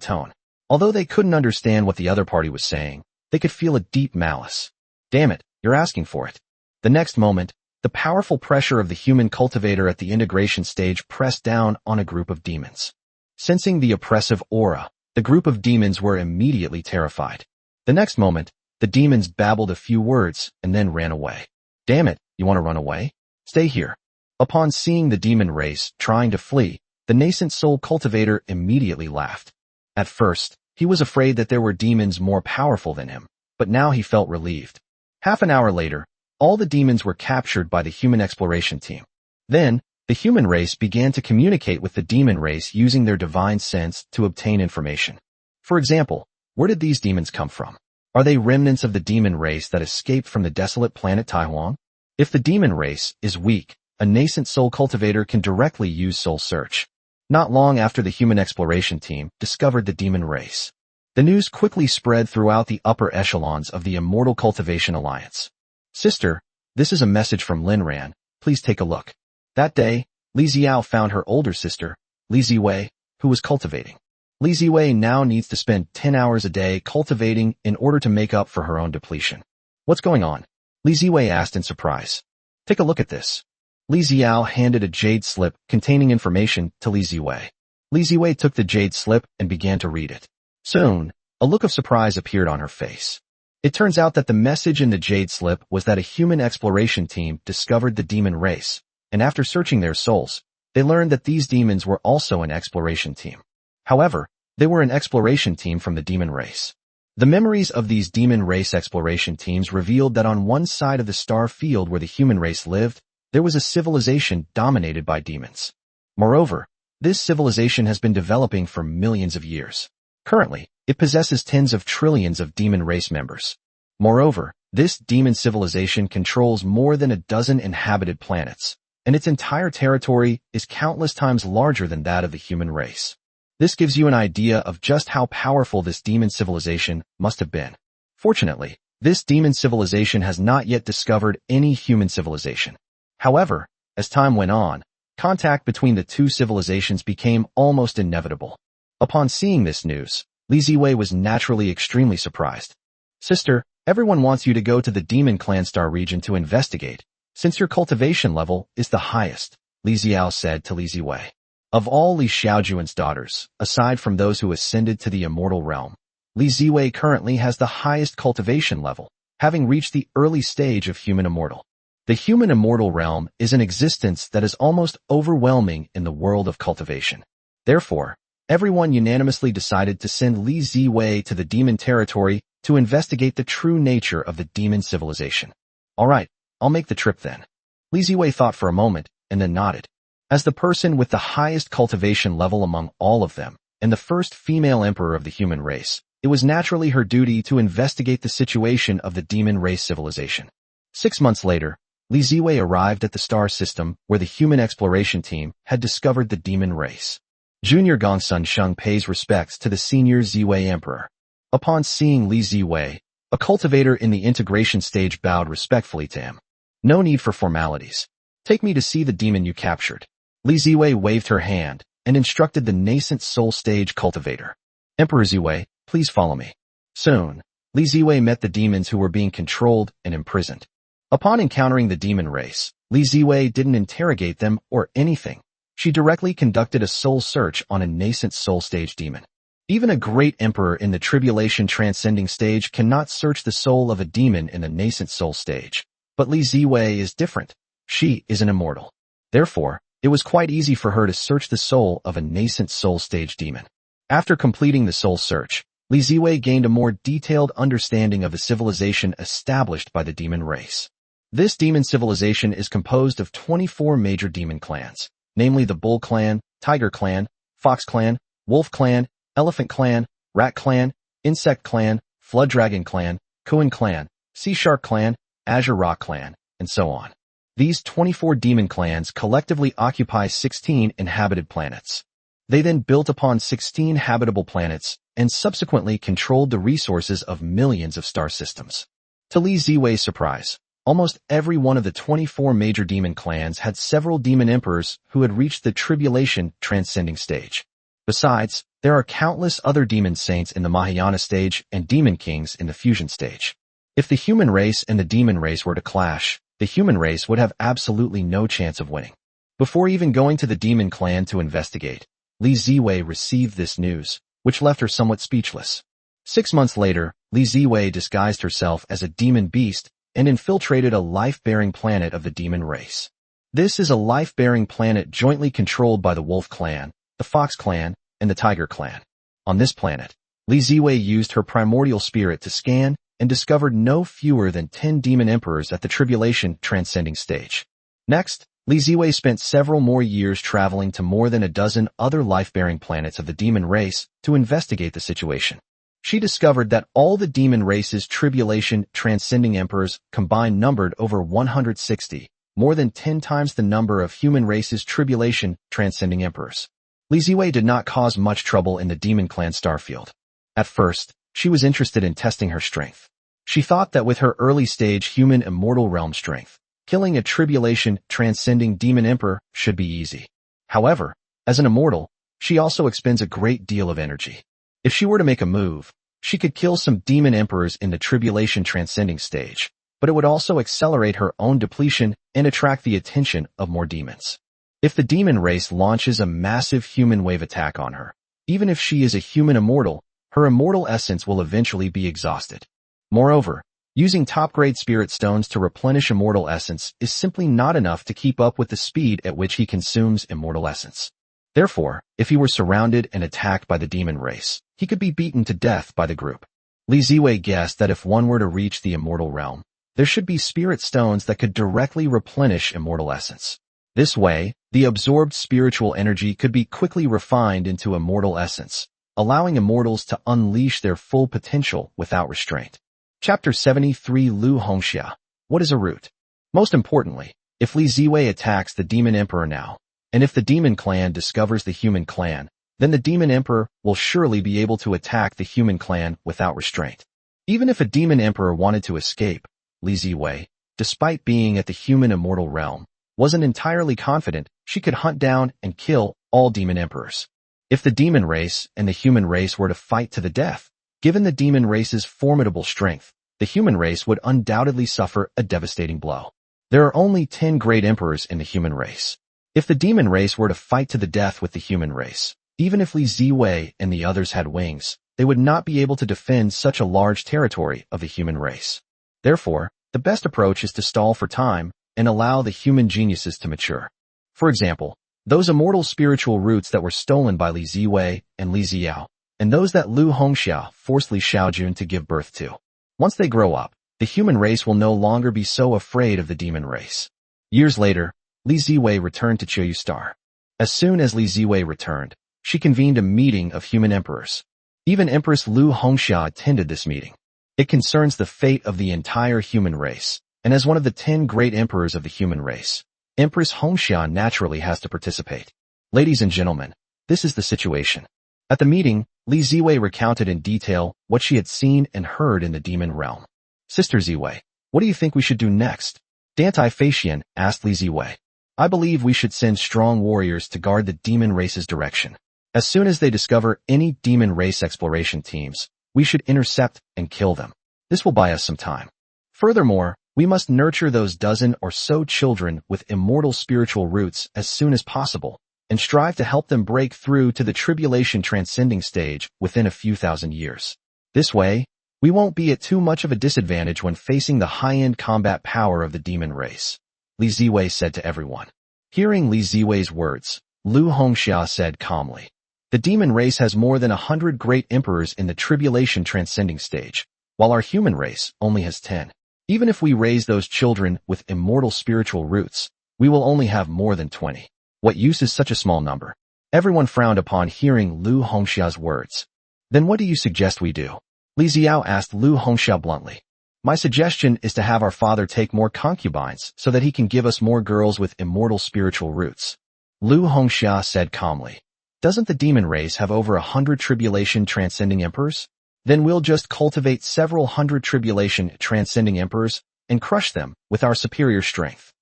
A: tone. Although they couldn't understand what the other party was saying, they could feel a deep malice. Damn it, you're asking for it. The next moment, the powerful pressure of the human cultivator at the integration stage pressed down on a group of demons. Sensing the oppressive aura, the group of demons were immediately terrified. The next moment, the demons babbled a few words and then ran away. Damn it, you want to run away? Stay here. Upon seeing the demon race trying to flee, the nascent soul cultivator immediately laughed. At first, he was afraid that there were demons more powerful than him, but now he felt relieved. Half an hour later, all the demons were captured by the human exploration team. Then, the human race began to communicate with the demon race using their divine sense to obtain information. For example, where did these demons come from? Are they remnants of the demon race that escaped from the desolate planet Taiwan? If the demon race is weak, a nascent soul cultivator can directly use soul search. Not long after the human exploration team discovered the demon race, the news quickly spread throughout the upper echelons of the Immortal Cultivation Alliance. Sister, this is a message from Linran. Please take a look. That day, Li Xiao found her older sister, Li Ziwei, who was cultivating. Li Ziwei now needs to spend 10 hours a day cultivating in order to make up for her own depletion. What's going on? Li Ziwei asked in surprise. Take a look at this. Li Xiao handed a jade slip containing information to Li Ziwei. Li Ziwei took the jade slip and began to read it. Soon, a look of surprise appeared on her face. It turns out that the message in the jade slip was that a human exploration team discovered the demon race, and after searching their souls, they learned that these demons were also an exploration team. However, they were an exploration team from the demon race. The memories of these demon race exploration teams revealed that on one side of the star field where the human race lived, there was a civilization dominated by demons. Moreover, this civilization has been developing for millions of years. Currently, it possesses tens of trillions of demon race members. Moreover, this demon civilization controls more than a dozen inhabited planets, and its entire territory is countless times larger than that of the human race. This gives you an idea of just how powerful this demon civilization must have been. Fortunately, this demon civilization has not yet discovered any human civilization. However, as time went on, contact between the two civilizations became almost inevitable. Upon seeing this news, Li Ziwei was naturally extremely surprised. Sister, everyone wants you to go to the Demon Clan Star region to investigate, since your cultivation level is the highest, Li Xiao said to Li Ziwei. Of all Li Xiaojun's daughters, aside from those who ascended to the immortal realm, Li Ziwei currently has the highest cultivation level, having reached the early stage of human immortal. The human immortal realm is an existence that is almost overwhelming in the world of cultivation. Therefore, everyone unanimously decided to send Li Ziwei to the demon territory to investigate the true nature of the demon civilization. Alright, I'll make the trip then. Li Ziwei thought for a moment and then nodded. As the person with the highest cultivation level among all of them, and the first female emperor of the human race, it was naturally her duty to investigate the situation of the demon race civilization. 6 months later, Li Ziwei arrived at the star system where the human exploration team had discovered the demon race. Junior Gongsun Sheng pays respects to the senior Ziwei emperor. Upon seeing Li Ziwei, a cultivator in the integration stage bowed respectfully to him. No need for formalities. Take me to see the demon you captured. Li Ziwei waved her hand and instructed the nascent soul stage cultivator. Emperor Ziwei, please follow me. Soon, Li Ziwei met the demons who were being controlled and imprisoned. Upon encountering the demon race, Li Ziwei didn't interrogate them or anything. She directly conducted a soul search on a nascent soul stage demon. Even a great emperor in the tribulation transcending stage cannot search the soul of a demon in the nascent soul stage. But Li Ziwei is different. She is an immortal. Therefore, it was quite easy for her to search the soul of a nascent soul stage demon. After completing the soul search, Li Ziwei gained a more detailed understanding of the civilization established by the demon race. This demon civilization is composed of 24 major demon clans, namely the Bull Clan, Tiger Clan, Fox Clan, Wolf Clan, Elephant Clan, Rat Clan, Insect Clan, Flood Dragon Clan, Kuan Clan, Sea Shark Clan, Azure Rock Clan, and so on. These 24 demon clans collectively occupy 16 inhabited planets. They then built upon 16 habitable planets and subsequently controlled the resources of millions of star systems. To Li Ziwei's surprise, almost every one of the 24 major demon clans had several demon emperors who had reached the tribulation transcending stage. Besides, there are countless other demon saints in the Mahayana stage and demon kings in the fusion stage. If the human race and the demon race were to clash, the human race would have absolutely no chance of winning. Before even going to the demon clan to investigate, Li Ziwei received this news, which left her somewhat speechless. 6 months later, Li Ziwei disguised herself as a demon beast and infiltrated a life-bearing planet of the demon race. This is a life-bearing planet jointly controlled by the Wolf Clan, the Fox Clan, and the Tiger Clan. On this planet, Li Ziwei used her primordial spirit to scan and discovered no fewer than 10 demon emperors at the tribulation transcending stage. Next, Li Ziwei spent several more years traveling to more than a dozen other life-bearing planets of the demon race to investigate the situation. She discovered that all the demon race's tribulation transcending emperors combined numbered over 160, more than 10 times the number of human race's tribulation transcending emperors. Li Ziwei did not cause much trouble in the demon clan starfield. At first, she was interested in testing her strength. She thought that with her early-stage human immortal realm strength, killing a tribulation transcending demon emperor should be easy. However, as an immortal, she also expends a great deal of energy. If she were to make a move, she could kill some demon emperors in the tribulation transcending stage, but it would also accelerate her own depletion and attract the attention of more demons. If the demon race launches a massive human wave attack on her, even if she is a human immortal, her immortal essence will eventually be exhausted. Moreover, using top-grade spirit stones to replenish immortal essence is simply not enough to keep up with the speed at which he consumes immortal essence. Therefore, if he were surrounded and attacked by the demon race, he could be beaten to death by the group. Li Ziwei guessed that if one were to reach the immortal realm, there should be spirit stones that could directly replenish immortal essence. This way, the absorbed spiritual energy could be quickly refined into immortal essence, allowing immortals to unleash their full potential without restraint. Chapter 73 Lu Hongxia. What is a root? Most importantly, if Li Ziwei attacks the demon emperor now, and if the demon clan discovers the human clan, then the demon emperor will surely be able to attack the human clan without restraint. Even if a demon emperor wanted to escape, Li Ziwei, despite being at the human immortal realm, wasn't entirely confident she could hunt down and kill all demon emperors. If the demon race and the human race were to fight to the death, given the demon race's formidable strength, the human race would undoubtedly suffer a devastating blow. There are only 10 great emperors in the human race. If the demon race were to fight to the death with the human race, even if Li Ziwei and the others had wings, they would not be able to defend such a large territory of the human race. Therefore, the best approach is to stall for time and allow the human geniuses to mature. For example, those immortal spiritual roots that were stolen by Li Ziwei and Li Ziyao, and those that Lu Hongxia forced Li Xiaojun to give birth to. Once they grow up, the human race will no longer be so afraid of the demon race. Years later, Li Ziwei returned to Qiyu Star. As soon as Li Ziwei returned, she convened a meeting of human emperors. Even Empress Lu Hongxia attended this meeting. It concerns the fate of the entire human race, and as one of the 10 great emperors of the human race, Empress Hongxia naturally has to participate. Ladies and gentlemen, this is the situation. At the meeting, Li Ziwei recounted in detail what she had seen and heard in the demon realm. Sister Ziwei, what do you think we should do next? Dantai Faxian asked Li Ziwei. I believe we should send strong warriors to guard the demon race's direction. As soon as they discover any demon race exploration teams, we should intercept and kill them. This will buy us some time. Furthermore, we must nurture those dozen or so children with immortal spiritual roots as soon as possible, and strive to help them break through to the tribulation transcending stage within a few thousand years. This way, we won't be at too much of a disadvantage when facing the high-end combat power of the demon race, Li Ziwei said to everyone. Hearing Li Ziwei's words, Lu Hongxia said calmly, the demon race has more than 100 great emperors in the tribulation transcending stage, while our human race only has 10. Even if we raise those children with immortal spiritual roots, we will only have more than 20. What use is such a small number? Everyone frowned upon hearing Lu Hongxia's words. Then what do you suggest we do? Li Xiao asked Lu Hongxia bluntly. My suggestion is to have our father take more concubines so that he can give us more girls with immortal spiritual roots. Lu Hongxia said calmly. Doesn't the demon race have over 100 tribulation transcending emperors? Then we'll just cultivate several hundred tribulation transcending emperors and crush them with our superior strength.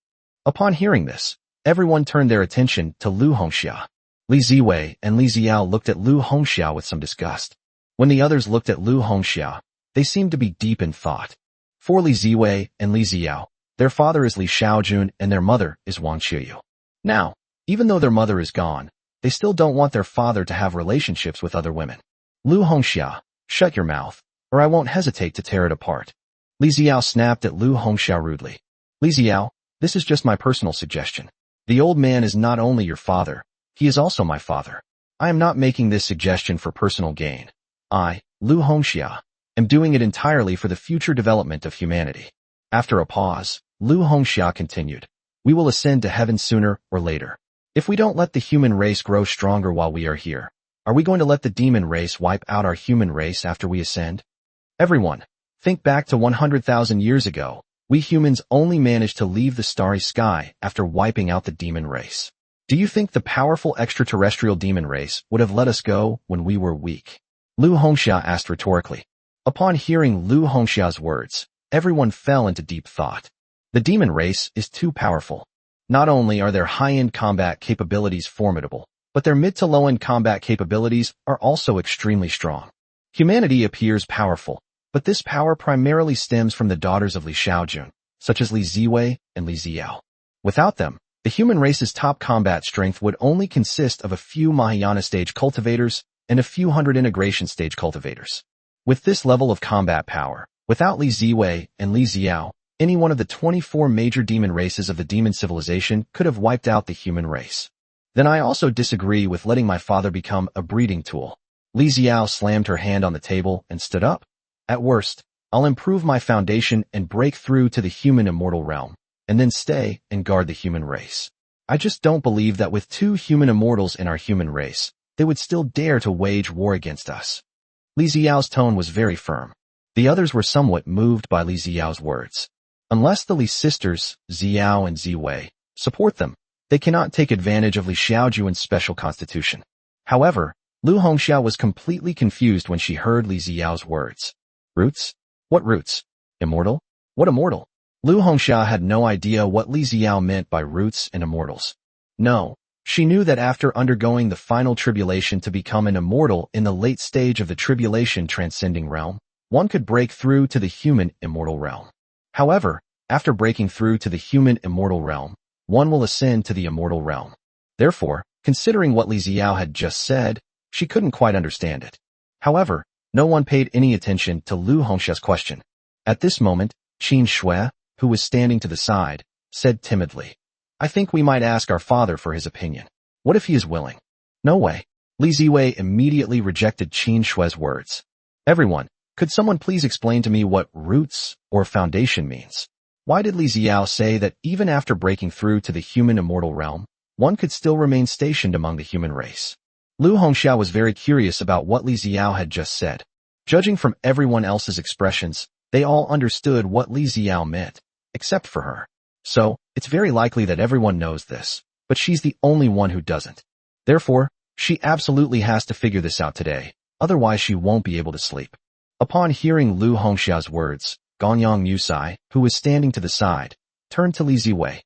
A: Upon hearing this, everyone turned their attention to Lu Hongxia. Li Ziwei and Li Xiao looked at Lu Hongxia with some disgust. When the others looked at Lu Hongxia, they seemed to be deep in thought. For Li Ziwei and Li Xiao, their father is Li Xiaojun and their mother is Wang Qiyu. Now, even though their mother is gone, they still don't want their father to have relationships with other women. Lu Hongxia, shut your mouth, or I won't hesitate to tear it apart. Li Xiao snapped at Lu Hongxia rudely. Li Xiao, this is just my personal suggestion. The old man is not only your father, he is also my father. I am not making this suggestion for personal gain. I, Lu Hongxia, am doing it entirely for the future development of humanity. After a pause, Lu Hongxia continued. We will ascend to heaven sooner or later. If we don't let the human race grow stronger while we are here, are we going to let the demon race wipe out our human race after we ascend? Everyone, think back to 100,000 years ago. We humans only managed to leave the starry sky after wiping out the demon race. Do you think the powerful extraterrestrial demon race would have let us go when we were weak? Lu Hongxia asked rhetorically. Upon hearing Lu Hongxia's words, everyone fell into deep thought. The demon race is too powerful. Not only are their high-end combat capabilities formidable, but their mid to low-end combat capabilities are also extremely strong. Humanity appears powerful, but this power primarily stems from the daughters of Li Xiaojun, such as Li Ziwei and Li Xiao. Without them, the human race's top combat strength would only consist of a few Mahayana stage cultivators and a few hundred integration stage cultivators. With this level of combat power, without Li Ziwei and Li Xiao, any one of the 24 major demon races of the demon civilization could have wiped out the human race. Then I also disagree with letting my father become a breeding tool. Li Xiao slammed her hand on the table and stood up. At worst, I'll improve my foundation and break through to the human immortal realm, and then stay and guard the human race. I just don't believe that with 2 human immortals in our human race, they would still dare to wage war against us. Li Xiao's tone was very firm. The others were somewhat moved by Li Xiao's words. Unless the Li sisters, Xiao and Ziwei, support them, they cannot take advantage of Li Xiaojun's special constitution. However, Lu Hongxia was completely confused when she heard Li Xiao's words. Roots? What roots? Immortal? What immortal? Lu Hongxia had no idea what Li Xiao meant by roots and immortals. No, she knew that after undergoing the final tribulation to become an immortal in the late stage of the tribulation transcending realm, one could break through to the human immortal realm. However, after breaking through to the human immortal realm, one will ascend to the immortal realm. Therefore, considering what Li Xiao had just said, she couldn't quite understand it. However, no one paid any attention to Lu Hongxia's question. At this moment, Qin Shui, who was standing to the side, said timidly, I think we might ask our father for his opinion. What if he is willing? No way. Li Ziwei immediately rejected Qin Shui's words. Everyone, could someone please explain to me what roots or foundation means? Why did Li Xiao say that even after breaking through to the human immortal realm, one could still remain stationed among the human race? Lu Hongxia was very curious about what Li Xiao had just said. Judging from everyone else's expressions, they all understood what Li Xiao meant, except for her. So, it's very likely that everyone knows this, but she's the only one who doesn't. Therefore, she absolutely has to figure this out today, otherwise she won't be able to sleep. Upon hearing Lu Hongxia's words, Gonyang Musai, who was standing to the side, turned to Li Ziwei.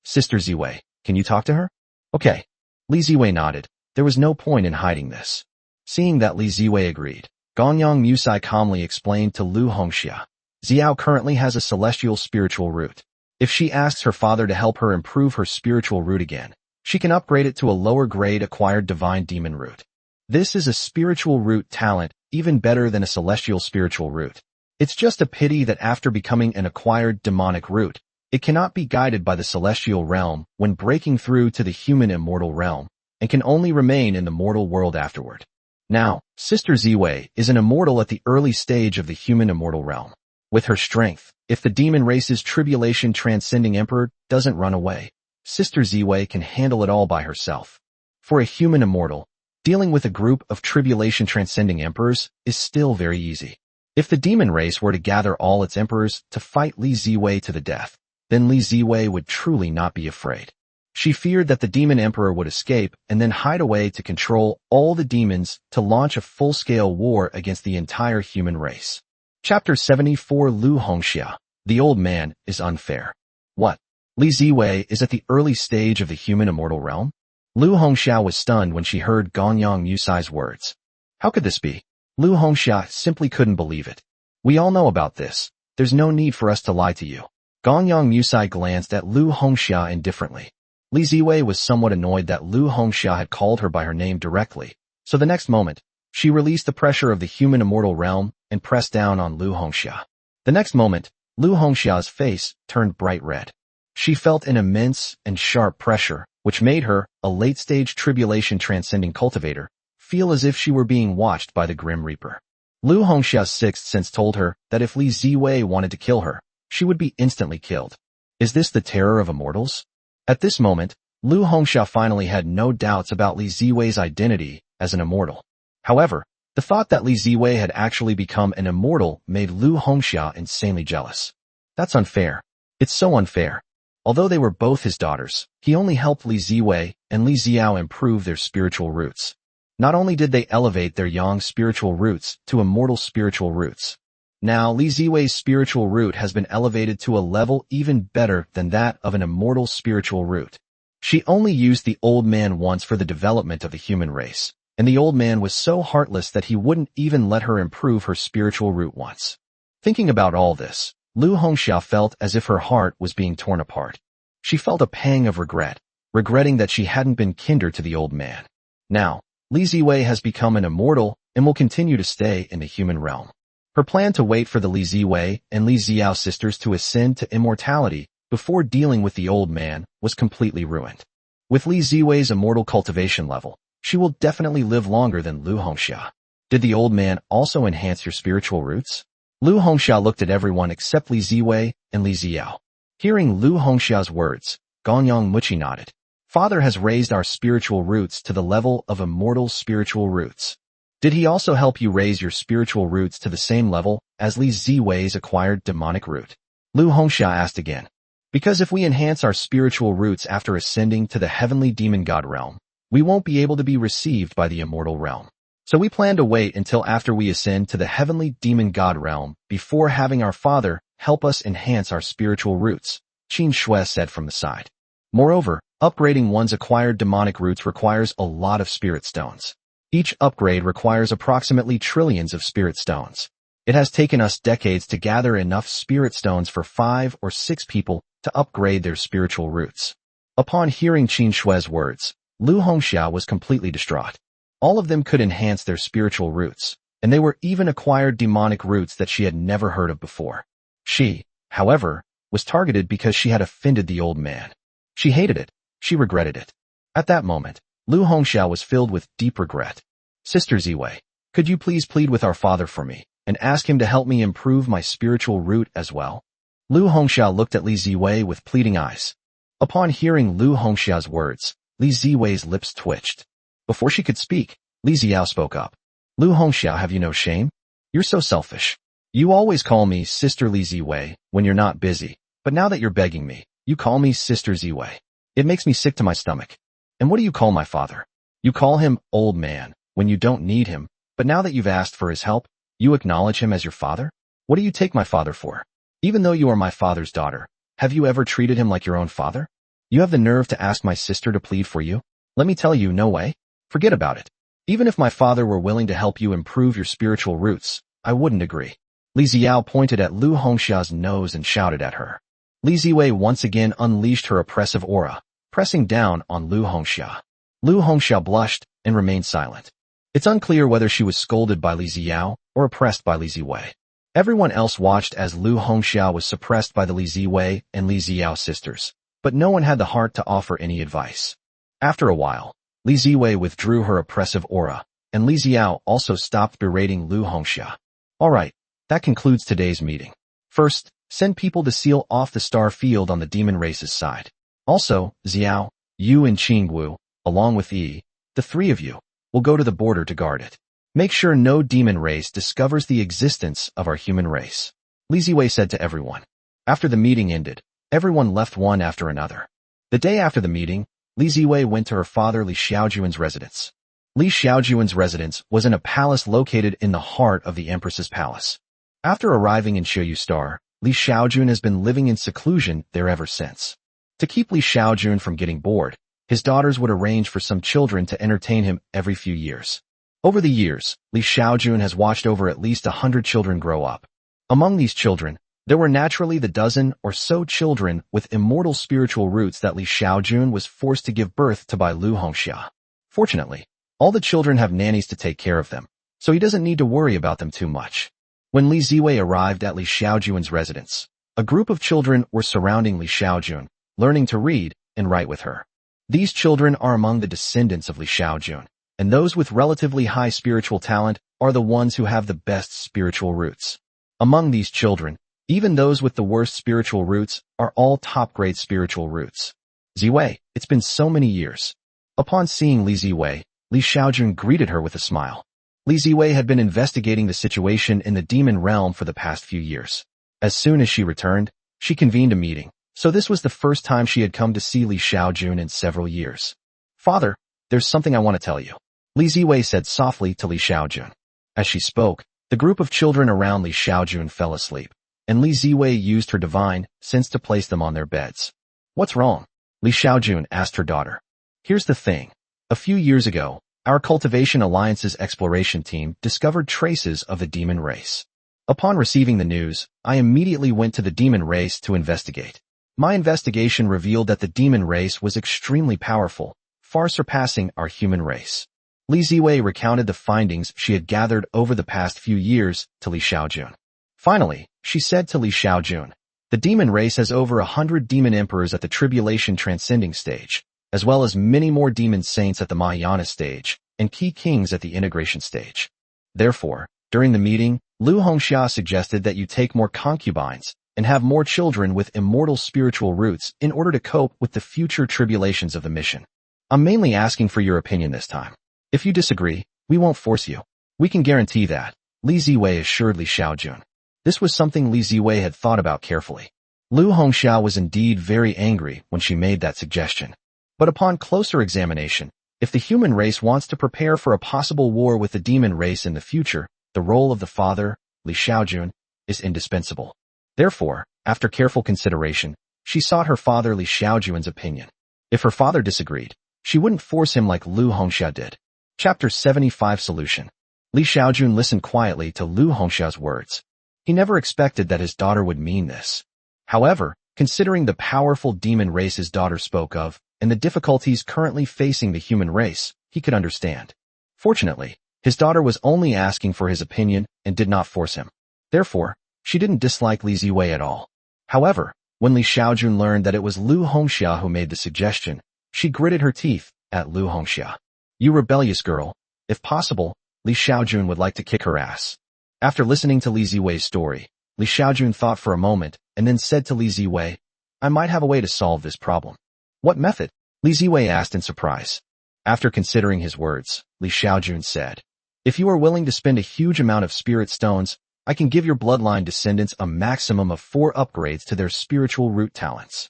A: Sister Ziwei, can you talk to her? Okay. Li Ziwei nodded. There was no point in hiding this. Seeing that Li Ziwei agreed, Gonyang Musai calmly explained to Lu Hongxia. Xiao currently has a celestial spiritual root. If she asks her father to help her improve her spiritual root again, she can upgrade it to a lower grade acquired divine demon root. This is a spiritual root talent, even better than a celestial spiritual root. It's just a pity that after becoming an acquired demonic root, it cannot be guided by the celestial realm when breaking through to the human immortal realm, and can only remain in the mortal world afterward. Now, Sister Ziwei is an immortal at the early stage of the human immortal realm. With her strength, if the demon race's tribulation transcending emperor doesn't run away, Sister Ziwei can handle it all by herself. For a human immortal, dealing with a group of tribulation transcending emperors is still very easy. If the demon race were to gather all its emperors to fight Li Ziwei to the death, then Li Ziwei would truly not be afraid. She feared that the demon emperor would escape and then hide away to control all the demons to launch a full-scale war against the entire human race. Chapter 74 Lu Hongxia. The old man is unfair. What? Li Ziwei is at the early stage of the human immortal realm? Lu Hongxia was stunned when she heard Gonyang Musai's words. How could this be? Lu Hongxia simply couldn't believe it. We all know about this. There's no need for us to lie to you. Gonyang Musai glanced at Lu Hongxia indifferently. Li Ziwei was somewhat annoyed that Lu Hongxia had called her by her name directly, so the next moment, she released the pressure of the human immortal realm and pressed down on Lu Hongxia. The next moment, Lu Hongxia's face turned bright red. She felt an immense and sharp pressure, which made her, a late-stage tribulation transcending cultivator, feel as if she were being watched by the Grim Reaper. Lu Hongxia's sixth sense told her that if Li Ziwei wanted to kill her, she would be instantly killed. Is this the terror of immortals? At this moment, Lu Hongxia finally had no doubts about Li Ziwei's identity as an immortal. However, the thought that Li Ziwei had actually become an immortal made Lu Hongxia insanely jealous. That's unfair. It's so unfair. Although they were both his daughters, he only helped Li Ziwei and Li Xiao improve their spiritual roots. Not only did they elevate their yang spiritual roots to immortal spiritual roots, now Li Ziwei's spiritual root has been elevated to a level even better than that of an immortal spiritual root. She only used the old man once for the development of the human race, and the old man was so heartless that he wouldn't even let her improve her spiritual root once. Thinking about all this, Lu Hongxia felt as if her heart was being torn apart. She felt a pang of regret, regretting that she hadn't been kinder to the old man. Now, Li Ziwei has become an immortal and will continue to stay in the human realm. Her plan to wait for the Li Ziwei and Li Xiao sisters to ascend to immortality before dealing with the old man was completely ruined. With Li Ziwei's immortal cultivation level, she will definitely live longer than Lu Hongxia. Did the old man also enhance your spiritual roots? Lu Hongxia looked at everyone except Li Ziwei and Li Xiao. Hearing Lu Hongxia's words, Gonyang Muchi nodded. Father has raised our spiritual roots to the level of immortal spiritual roots. Did he also help you raise your spiritual roots to the same level as Li Ziwei's acquired demonic root? Lu Hongxia asked again. Because if we enhance our spiritual roots after ascending to the heavenly demon god realm, we won't be able to be received by the immortal realm. So we plan to wait until after we ascend to the heavenly demon god realm before having our father help us enhance our spiritual roots, Qin Shui said from the side. Moreover, upgrading one's acquired demonic roots requires a lot of spirit stones. Each upgrade requires approximately trillions of spirit stones. It has taken us decades to gather enough spirit stones for 5 or 6 people to upgrade their spiritual roots. Upon hearing Qin Shui's words, Lu Hongxia was completely distraught. All of them could enhance their spiritual roots, and they were even acquired demonic roots that she had never heard of before. She, however, was targeted because she had offended the old man. She hated it. She regretted it. At that moment, Lu Hongxia was filled with deep regret. Sister Ziwei, could you please plead with our father for me, and ask him to help me improve my spiritual root as well? Lu Hongxia looked at Li Ziwei with pleading eyes. Upon hearing Lu Hongxia's words, Li Ziwei's lips twitched. Before she could speak, Li Xiao spoke up. Lu Hongxia, have you no shame? You're so selfish. You always call me Sister Li Ziwei when you're not busy, but now that you're begging me, you call me Sister Ziwei. It makes me sick to my stomach. And what do you call my father? You call him old man when you don't need him, but now that you've asked for his help, you acknowledge him as your father? What do you take my father for? Even though you are my father's daughter, have you ever treated him like your own father? You have the nerve to ask my sister to plead for you? Let me tell you, no way. Forget about it. Even if my father were willing to help you improve your spiritual roots, I wouldn't agree. Li Xiao pointed at Lu Hongxia's nose and shouted at her. Li Ziwei once again unleashed her oppressive aura, pressing down on Lu Hongxia. Lu Hongxia blushed and remained silent. It's unclear whether she was scolded by Li Xiao or oppressed by Li Ziwei. Everyone else watched as Lu Hongxia was suppressed by the Li Ziwei and Li Xiao sisters, but no one had the heart to offer any advice. After a while, Li Ziwei withdrew her oppressive aura, and Li Xiao also stopped berating Lu Hongxia. Alright, that concludes today's meeting. First, send people to seal off the star field on the demon race's side. Also, Xiao, Yu and Qingwu, along with Yi, the three of you, will go to the border to guard it. Make sure no demon race discovers the existence of our human race. Li Ziwei said to everyone. After the meeting ended, everyone left one after another. The day after the meeting, Li Ziwei went to her father Li Xiaojun's residence. Li Xiaojun's residence was in a palace located in the heart of the Empress's palace. After arriving in Xiaoyu Star, Li Xiaojun has been living in seclusion there ever since. To keep Li Xiaojun from getting bored, his daughters would arrange for some children to entertain him every few years. Over the years, Li Xiaojun has watched over at least 100 children grow up. Among these children, there were naturally the dozen or so children with immortal spiritual roots that Li Xiaojun was forced to give birth to by Lu Hongxia. Fortunately, all the children have nannies to take care of them, so he doesn't need to worry about them too much. When Li Ziwei arrived at Li Xiaojun's residence, a group of children were surrounding Li Xiaojun, learning to read and write with her. These children are among the descendants of Li Xiaojun, and those with relatively high spiritual talent are the ones who have the best spiritual roots. Among these children, even those with the worst spiritual roots are all top-grade spiritual roots. Ziwei, it's been so many years. Upon seeing Li Ziwei, Li Xiaojun greeted her with a smile. Li Ziwei had been investigating the situation in the demon realm for the past few years. As soon as she returned, she convened a meeting, so this was the first time she had come to see Li Xiaojun in several years. Father, there's something I want to tell you, Li Ziwei said softly to Li Xiaojun. As she spoke, the group of children around Li Xiaojun fell asleep, and Li Ziwei used her divine sense to place them on their beds. What's wrong? Li Xiaojun asked her daughter. Here's the thing. A few years ago, our Cultivation Alliance's exploration team discovered traces of the demon race. Upon receiving the news, I immediately went to the demon race to investigate. My investigation revealed that the demon race was extremely powerful, far surpassing our human race. Li Ziwei recounted the findings she had gathered over the past few years to Li Xiaojun. Finally, she said to Li Xiaojun, the demon race has over 100 demon emperors at the tribulation transcending stage, as well as many more demon saints at the Mahayana stage, and key kings at the integration stage. Therefore, during the meeting, Lu Hongxia suggested that you take more concubines and have more children with immortal spiritual roots in order to cope with the future tribulations of the mission. I'm mainly asking for your opinion this time. If you disagree, we won't force you. We can guarantee that, Li Ziwei assured Li Xiaojun. This was something Li Ziwei had thought about carefully. Lu Hongxia was indeed very angry when she made that suggestion. But upon closer examination, if the human race wants to prepare for a possible war with the demon race in the future, the role of the father, Li Xiaojun, is indispensable. Therefore, after careful consideration, she sought her father Li Xiaojun's opinion. If her father disagreed, she wouldn't force him like Lu Hongxia did. Chapter 75 Solution. Li Xiaojun listened quietly to Lu Hongxia's words. He never expected that his daughter would mean this. However, considering the powerful demon race his daughter spoke of, and the difficulties currently facing the human race, he could understand. Fortunately, his daughter was only asking for his opinion and did not force him. Therefore, she didn't dislike Li Ziwei at all. However, when Li Xiaojun learned that it was Lu Hongxia who made the suggestion, she gritted her teeth at Lu Hongxia. You rebellious girl. If possible, Li Xiaojun would like to kick her ass. After listening to Li Ziwei's story, Li Xiaojun thought for a moment and then said to Li Ziwei, I might have a way to solve this problem. What method? Li Ziwei asked in surprise. After considering his words, Li Xiaojun said, if you are willing to spend a huge amount of spirit stones, I can give your bloodline descendants a maximum of 4 upgrades to their spiritual root talents.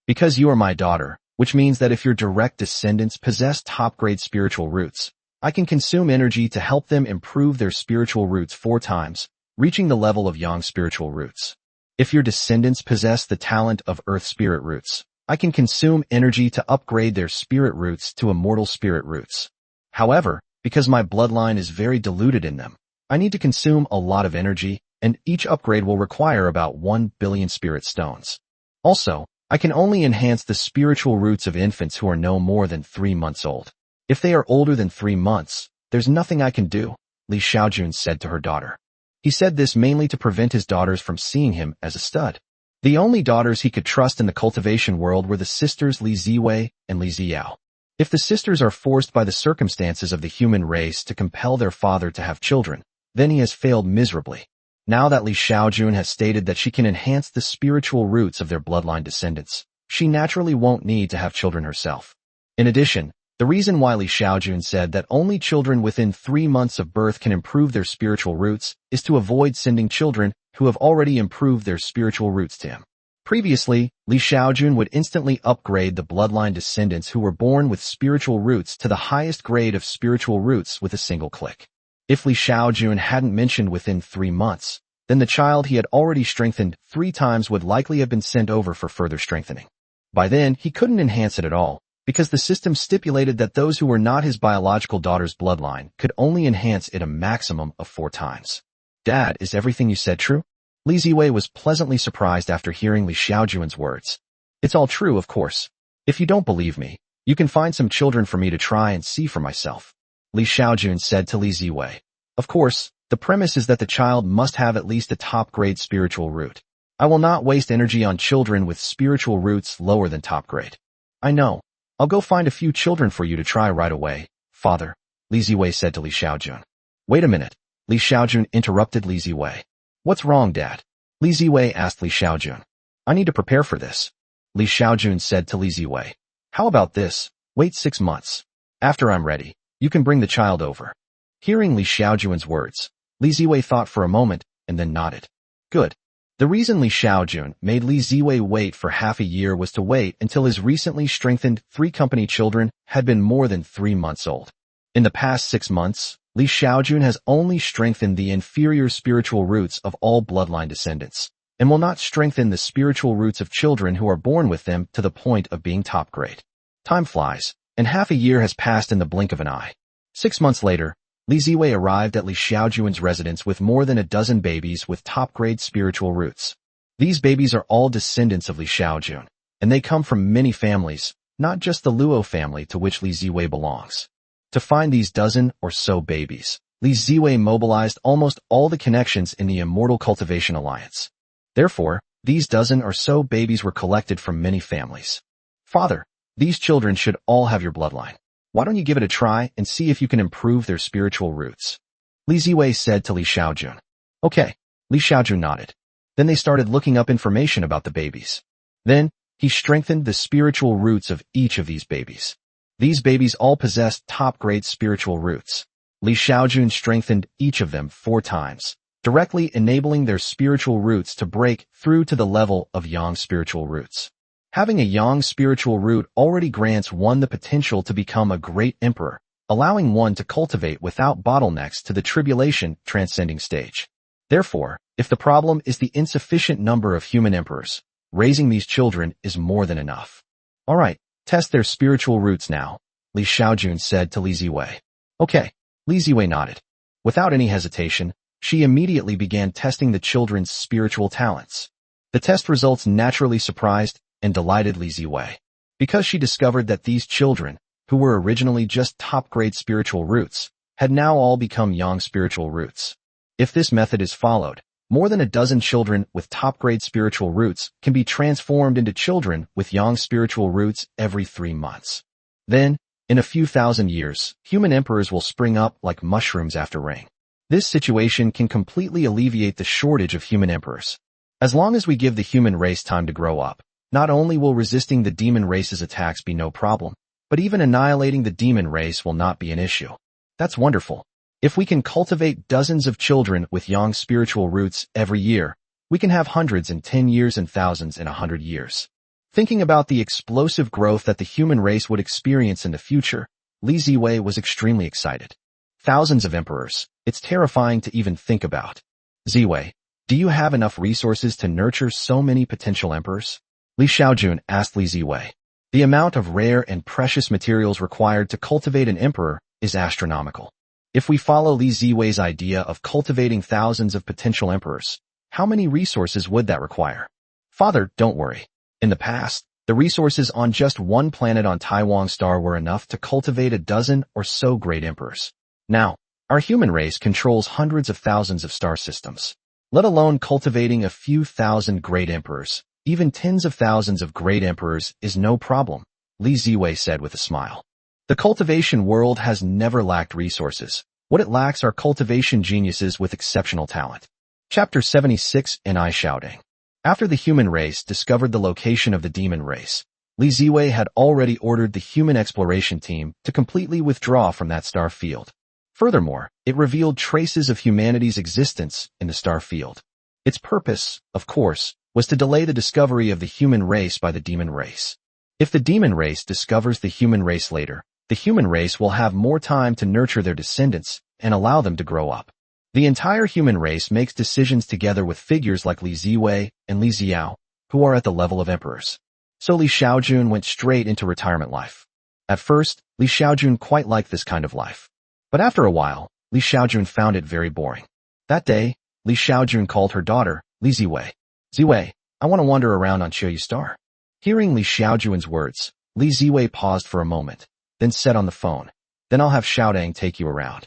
A: Because you are my daughter, which means that if your direct descendants possess top-grade spiritual roots, I can consume energy to help them improve their spiritual roots 4 times, reaching the level of yang spiritual roots. If your descendants possess the talent of earth spirit roots, I can consume energy to upgrade their spirit roots to immortal spirit roots. However, because my bloodline is very diluted in them, I need to consume a lot of energy, and each upgrade will require about 1 billion spirit stones. Also, I can only enhance the spiritual roots of infants who are no more than 3 months old. If they are older than 3 months, there's nothing I can do, Li Xiaojun said to her daughter. He said this mainly to prevent his daughters from seeing him as a stud. The only daughters he could trust in the cultivation world were the sisters Li Ziwei and Li Ziyao. If the sisters are forced by the circumstances of the human race to compel their father to have children, then he has failed miserably. Now that Li Xiaojun has stated that she can enhance the spiritual roots of their bloodline descendants, she naturally won't need to have children herself. In addition, the reason why Li Xiaojun said that only children within 3 months of birth can improve their spiritual roots is to avoid sending children who have already improved their spiritual roots to him. Previously, Li Xiaojun would instantly upgrade the bloodline descendants who were born with spiritual roots to the highest grade of spiritual roots with a single click. If Li Xiaojun hadn't mentioned within 3 months, then the child he had already strengthened 3 times would likely have been sent over for further strengthening. By then, he couldn't enhance it at all, because the system stipulated that those who were not his biological daughter's bloodline could only enhance it a maximum of 4 times. Dad, is everything you said true? Li Ziwei was pleasantly surprised after hearing Li Xiaojun's words. It's all true, of course. If you don't believe me, you can find some children for me to try and see for myself. Li Xiaojun said to Li Ziwei. Of course, the premise is that the child must have at least a top-grade spiritual root. I will not waste energy on children with spiritual roots lower than top grade. I know. I'll go find a few children for you to try right away, father, Li Ziwei said to Li Xiaojun. Wait a minute. Li Xiaojun interrupted Li Ziwei. What's wrong, Dad? Li Ziwei asked Li Xiaojun. I need to prepare for this. Li Xiaojun said to Li Ziwei. How about this? Wait 6 months. After I'm ready, you can bring the child over. Hearing Li Xiaojun's words, Li Ziwei thought for a moment and then nodded. Good. The reason Li Xiaojun made Li Ziwei wait for half a year was to wait until his recently strengthened 3 company children had been more than 3 months old. In the past 6 months, Li Xiaojun has only strengthened the inferior spiritual roots of all bloodline descendants, and will not strengthen the spiritual roots of children who are born with them to the point of being top grade. Time flies, and half a year has passed in the blink of an eye. 6 months later, Li Ziwei arrived at Li Xiaojun's residence with more than a dozen babies with top-grade spiritual roots. These babies are all descendants of Li Xiaojun, and they come from many families, not just the Luo family to which Li Ziwei belongs. To find these dozen or so babies, Li Ziwei mobilized almost all the connections in the Immortal Cultivation Alliance. Therefore, these dozen or so babies were collected from many families. Father, these children should all have your bloodline. Why don't you give it a try and see if you can improve their spiritual roots? Li Ziwei said to Li Xiaojun. Okay, Li Xiaojun nodded. Then they started looking up information about the babies. Then, he strengthened the spiritual roots of each of these babies. These babies all possessed top-grade spiritual roots. Li Xiaojun strengthened each of them 4 times, directly enabling their spiritual roots to break through to the level of yang spiritual roots. Having a yang spiritual root already grants one the potential to become a great emperor, allowing one to cultivate without bottlenecks to the tribulation transcending stage. Therefore, if the problem is the insufficient number of human emperors, raising these children is more than enough. All right, test their spiritual roots now, Li Xiaojun said to Li Ziwei. Okay, Li Ziwei nodded. Without any hesitation, she immediately began testing the children's spiritual talents. The test results naturally surprised and delighted Li Ziwei, because she discovered that these children, who were originally just top-grade spiritual roots, had now all become yang spiritual roots. If this method is followed, more than a dozen children with top-grade spiritual roots can be transformed into children with yang spiritual roots every 3 months. Then, in a few thousand years, human emperors will spring up like mushrooms after rain. This situation can completely alleviate the shortage of human emperors. As long as we give the human race time to grow up, not only will resisting the demon race's attacks be no problem, but even annihilating the demon race will not be an issue. That's wonderful. If we can cultivate dozens of children with yang spiritual roots every year, we can have hundreds in 10 years and thousands in 100 years. Thinking about the explosive growth that the human race would experience in the future, Li Ziwei was extremely excited. Thousands of emperors. It's terrifying to even think about. Ziwei, do you have enough resources to nurture so many potential emperors? Li Xiaojun asked Li Ziwei. The amount of rare and precious materials required to cultivate an emperor is astronomical. If we follow Li Ziwei's idea of cultivating thousands of potential emperors, how many resources would that require? Father, don't worry. In the past, the resources on just one planet on Taiwan star were enough to cultivate a dozen or so great emperors. Now, our human race controls hundreds of thousands of star systems. Let alone cultivating a few thousand great emperors. Even tens of thousands of great emperors is no problem, Li Ziwei said with a smile. The cultivation world has never lacked resources. What it lacks are cultivation geniuses with exceptional talent. Chapter 76 In Xiaojun. After the human race discovered the location of the demon race, Li Ziwei had already ordered the human exploration team to completely withdraw from that star field. Furthermore, it revealed traces of humanity's existence in the star field. Its purpose, of course, was to delay the discovery of the human race by the demon race. If the demon race discovers the human race later, the human race will have more time to nurture their descendants and allow them to grow up. The entire human race makes decisions together with figures like Li Ziwei and Li Xiao, who are at the level of emperors. So Li Xiaojun went straight into retirement life. At first, Li Xiaojun quite liked this kind of life. But after a while, Li Xiaojun found it very boring. That day, Li Xiaojun called her daughter, Li Ziwei. Ziwei, I want to wander around on Xiaoyu Star. Hearing Li Xiaojun's words, Li Ziwei paused for a moment, then said on the phone, then I'll have Xiaodang take you around.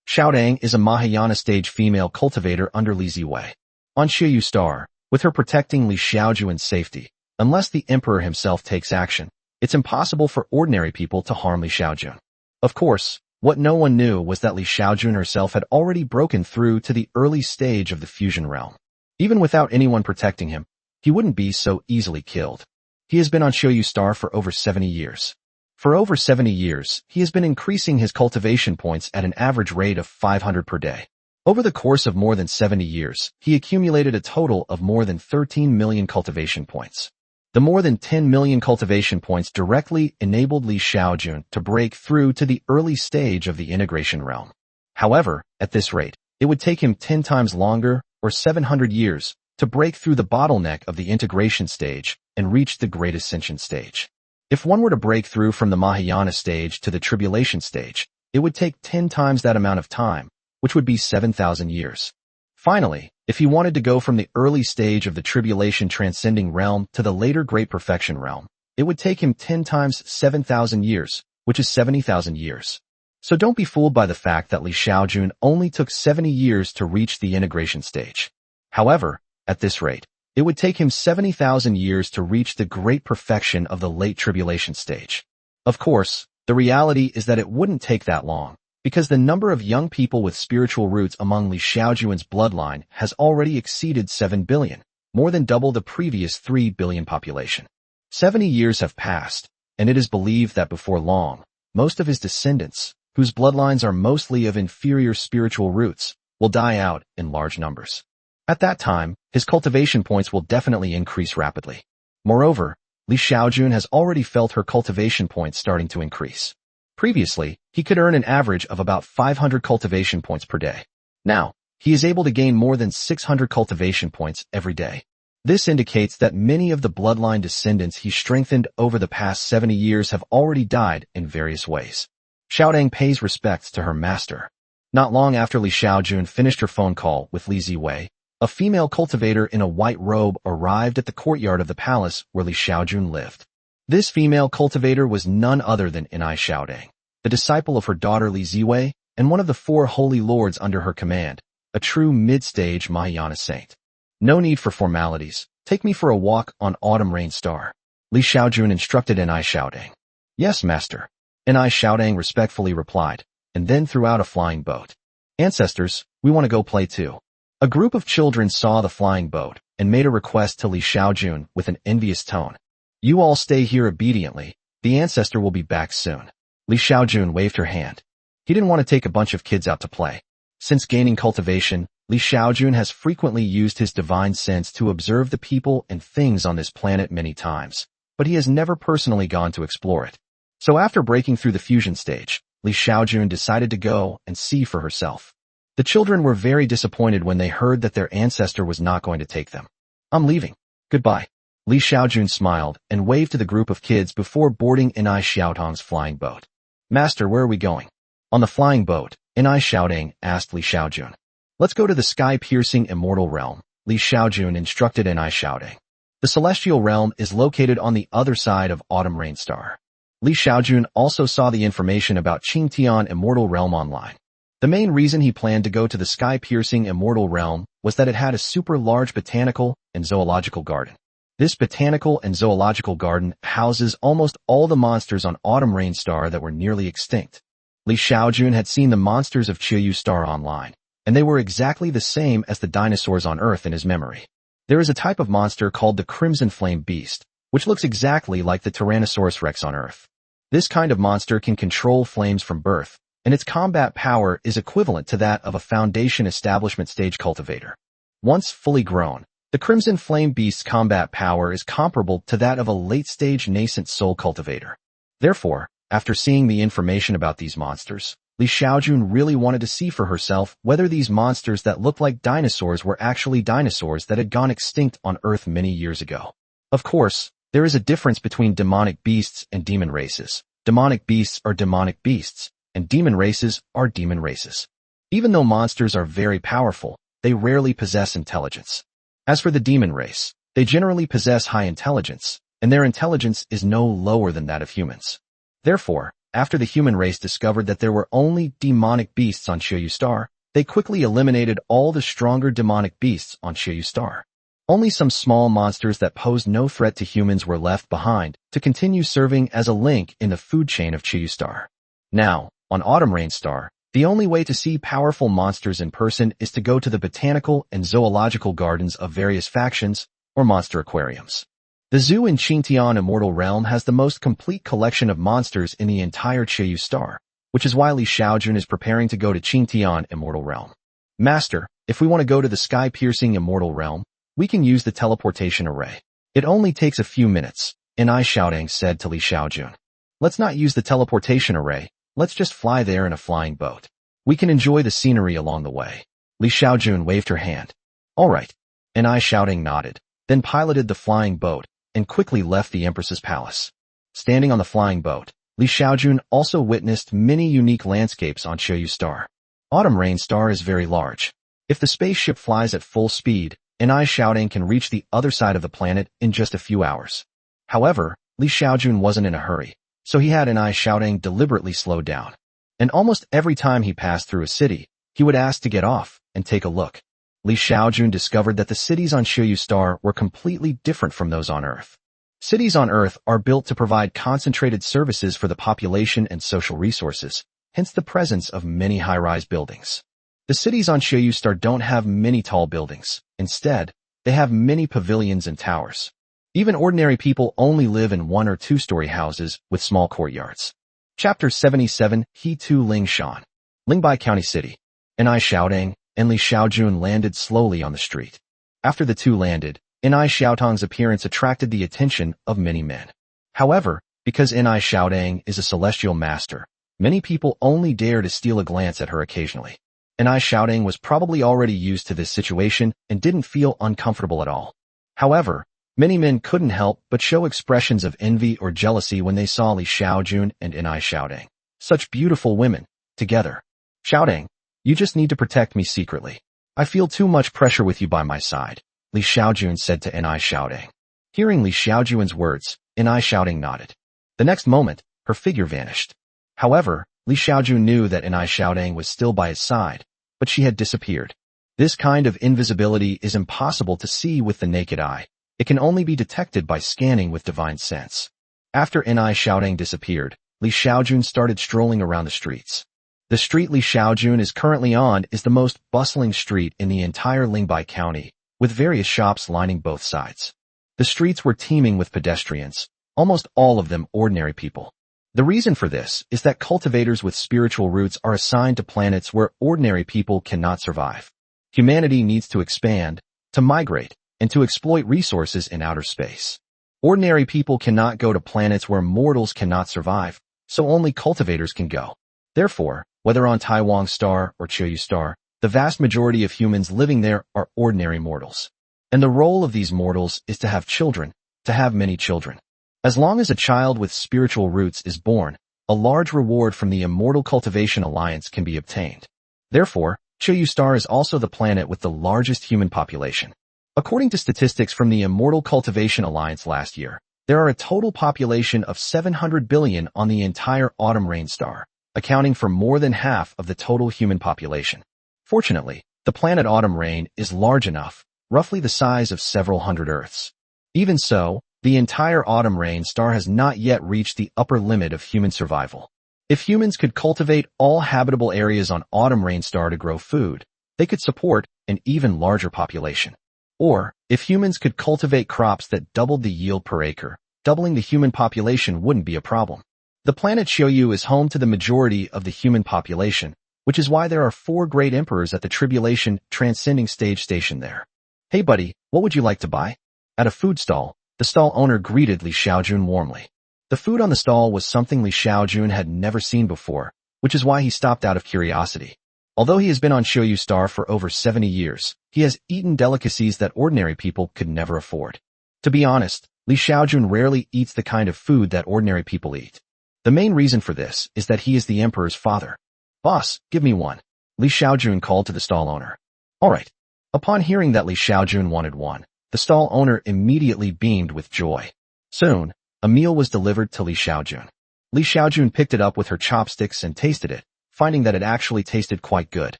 A: Xiaodang is a Mahayana stage female cultivator under Li Ziwei. On Xiaoyu Star, with her protecting Li Xiaojun's safety, unless the emperor himself takes action, it's impossible for ordinary people to harm Li Xiaojun. Of course, what no one knew was that Li Xiaojun herself had already broken through to the early stage of the fusion realm. Even without anyone protecting him, he wouldn't be so easily killed. He has been on Xiaoyu Star for over 70 years. For over 70 years, he has been increasing his cultivation points at an average rate of 500 per day. Over the course of more than 70 years, he accumulated a total of more than 13 million cultivation points. The more than 10 million cultivation points directly enabled Li Xiaojun to break through to the early stage of the integration realm. However, at this rate, it would take him 10 times longer, or 700 years, to break through the bottleneck of the integration stage and reach the Great Ascension stage. If one were to break through from the Mahayana stage to the tribulation stage, it would take 10 times that amount of time, which would be 7,000 years. Finally, if he wanted to go from the early stage of the tribulation transcending realm to the later great perfection realm, it would take him 10 times 7,000 years, which is 70,000 years. So don't be fooled by the fact that Li Xiaojun only took 70 years to reach the integration stage. However, at this rate, it would take him 70,000 years to reach the great perfection of the late tribulation stage. Of course, the reality is that it wouldn't take that long, because the number of young people with spiritual roots among Li Xiaojun's bloodline has already exceeded 7 billion, more than double the previous 3 billion population. 70 years have passed, and it is believed that before long, most of his descendants, whose bloodlines are mostly of inferior spiritual roots, will die out in large numbers. At that time, his cultivation points will definitely increase rapidly. Moreover, Li Xiaojun has already felt her cultivation points starting to increase. Previously, he could earn an average of about 500 cultivation points per day. Now, he is able to gain more than 600 cultivation points every day. This indicates that many of the bloodline descendants he strengthened over the past 70 years have already died in various ways. Xiaodang pays respects to her master. Not long after Li Xiaojun finished her phone call with Li Ziwei, a female cultivator in a white robe arrived at the courtyard of the palace where Li Xiaojun lived. This female cultivator was none other than Xiaodang, the disciple of her daughter Li Ziwei and one of the 4 holy lords under her command, a true mid-stage Mahayana saint. No need for formalities. Take me for a walk on Autumn Rain Star. Li Xiaojun instructed Xiaodang. Yes, master. Xiaodang respectfully replied, and then threw out a flying boat. Ancestors, we want to go play too. A group of children saw the flying boat and made a request to Li Xiaojun with an envious tone. You all stay here obediently. The ancestor will be back soon. Li Xiaojun waved her hand. He didn't want to take a bunch of kids out to play. Since gaining cultivation, Li Xiaojun has frequently used his divine sense to observe the people and things on this planet many times, but he has never personally gone to explore it. So after breaking through the fusion stage, Li Xiaojun decided to go and see for herself. The children were very disappointed when they heard that their ancestor was not going to take them. I'm leaving. Goodbye. Li Xiaojun smiled and waved to the group of kids before boarding Xiaotang's flying boat. Master, where are we going? On the flying boat, Xiaodang asked Li Xiaojun. Let's go to the sky-piercing immortal realm, Li Xiaojun instructed Xiaodang. The celestial realm is located on the other side of Autumn Rain Star. Li Xiaojun also saw the information about Qingtian immortal realm online. The main reason he planned to go to the sky-piercing immortal realm was that it had a super large botanical and zoological garden. This botanical and zoological garden houses almost all the monsters on Autumn Rain Star that were nearly extinct. Li Xiaojun had seen the monsters of Xiaoyu Star online, and they were exactly the same as the dinosaurs on Earth in his memory. There is a type of monster called the Crimson Flame Beast, which looks exactly like the Tyrannosaurus Rex on Earth. This kind of monster can control flames from birth, and its combat power is equivalent to that of a Foundation establishment stage cultivator. Once fully grown, the Crimson Flame Beast's combat power is comparable to that of a late-stage nascent soul cultivator. Therefore, after seeing the information about these monsters, Xiaojun really wanted to see for herself whether these monsters that looked like dinosaurs were actually dinosaurs that had gone extinct on Earth many years ago. Of course, there is a difference between demonic beasts and demon races. Demonic beasts are demonic beasts, and demon races are demon races. Even though monsters are very powerful, they rarely possess intelligence. As for the demon race, they generally possess high intelligence, and their intelligence is no lower than that of humans. Therefore, after the human race discovered that there were only demonic beasts on Xiaojun Star, they quickly eliminated all the stronger demonic beasts on Xiaojun Star. Only some small monsters that posed no threat to humans were left behind to continue serving as a link in the food chain of Xiaojun Star. Now, on Autumn Rain Star, the only way to see powerful monsters in person is to go to the botanical and zoological gardens of various factions or monster aquariums. The zoo in Qingtian Immortal Realm has the most complete collection of monsters in the entire Xiaojun Star, which is why Xiaojun is preparing to go to Qingtian Immortal Realm. Master, if we want to go to the sky-piercing Immortal Realm, we can use the teleportation array. It only takes a few minutes, Xiaojun said to Xiaojun. Let's not use the teleportation array, let's just fly there in a flying boat. We can enjoy the scenery along the way. Xiaojun waved her hand. All right. Xiaojun nodded, then piloted the flying boat, and quickly left the Empress's palace. Standing on the flying boat, Xiaojun also witnessed many unique landscapes on Xiaojun Star. Autumn Rain Star is very large. If the spaceship flies at full speed, Xiaojun can reach the other side of the planet in just a few hours. However, Xiaojun wasn't in a hurry, so he had Xiaojun deliberately slow down. And almost every time he passed through a city, he would ask to get off and take a look. Xiaojun discovered that the cities on Xiaojun Star were completely different from those on Earth. Cities on Earth are built to provide concentrated services for the population and social resources, hence the presence of many high-rise buildings. The cities on Xiaojun Star don't have many tall buildings. Instead, they have many pavilions and towers. Even ordinary people only live in 1- or 2-story houses with small courtyards. Chapter 77, He Tu Ling Shan. Lingbai County City. Xiaojun and Xiaojun landed slowly on the street. After the two landed, Xiaojun's appearance attracted the attention of many men. However, because Xiaojun is a celestial master, many people only dare to steal a glance at her occasionally. Xiaojun was probably already used to this situation and didn't feel uncomfortable at all. However, many men couldn't help but show expressions of envy or jealousy when they saw Xiaojun and Xiaojun. Such beautiful women, together. Xiaojun, you just need to protect me secretly. I feel too much pressure with you by my side, Xiaojun said to Xiaojun. Hearing Xiaojun's words, Xiaojun nodded. The next moment, her figure vanished. However, Xiaojun knew that Xiaojun was still by his side, but she had disappeared. This kind of invisibility is impossible to see with the naked eye. It can only be detected by scanning with divine sense. After Xiaojun disappeared, Xiaojun started strolling around the streets. The street Xiaojun is currently on is the most bustling street in the entire Lingbai County, with various shops lining both sides. The streets were teeming with pedestrians, almost all of them ordinary people. The reason for this is that cultivators with spiritual roots are assigned to planets where ordinary people cannot survive. Humanity needs to expand, to migrate, and to exploit resources in outer space. Ordinary people cannot go to planets where mortals cannot survive, so only cultivators can go. Therefore, whether on Taiwan Star or Xiaojun Star, the vast majority of humans living there are ordinary mortals. And the role of these mortals is to have children, to have many children. As long as a child with spiritual roots is born, a large reward from the Immortal Cultivation Alliance can be obtained. Therefore, Xiaojun Star is also the planet with the largest human population. According to statistics from the Immortal Cultivation Alliance last year, there are a total population of 700 billion on the entire Autumn Rain Star, accounting for more than half of the total human population. Fortunately, the planet Autumn Rain is large enough, roughly the size of several hundred Earths. Even so, the entire Autumn Rain Star has not yet reached the upper limit of human survival. If humans could cultivate all habitable areas on Autumn Rain Star to grow food, they could support an even larger population. Or, if humans could cultivate crops that doubled the yield per acre, doubling the human population wouldn't be a problem. The planet Xiaojun is home to the majority of the human population, which is why there are 4 great emperors at the tribulation transcending stage station there. Hey buddy, what would you like to buy? At a food stall, the stall owner greeted Li Xiaojun warmly. The food on the stall was something Li Xiaojun had never seen before, which is why he stopped out of curiosity. Although he has been on Xiaoyu Star for over 70 years, he has eaten delicacies that ordinary people could never afford. To be honest, Li Xiaojun rarely eats the kind of food that ordinary people eat. The main reason for this is that he is the emperor's father. Boss, give me one. Li Xiaojun called to the stall owner. Alright. Upon hearing that Li Xiaojun wanted one, the stall owner immediately beamed with joy. Soon, a meal was delivered to Li Xiaojun. Li Xiaojun picked it up with her chopsticks and tasted it, finding that it actually tasted quite good.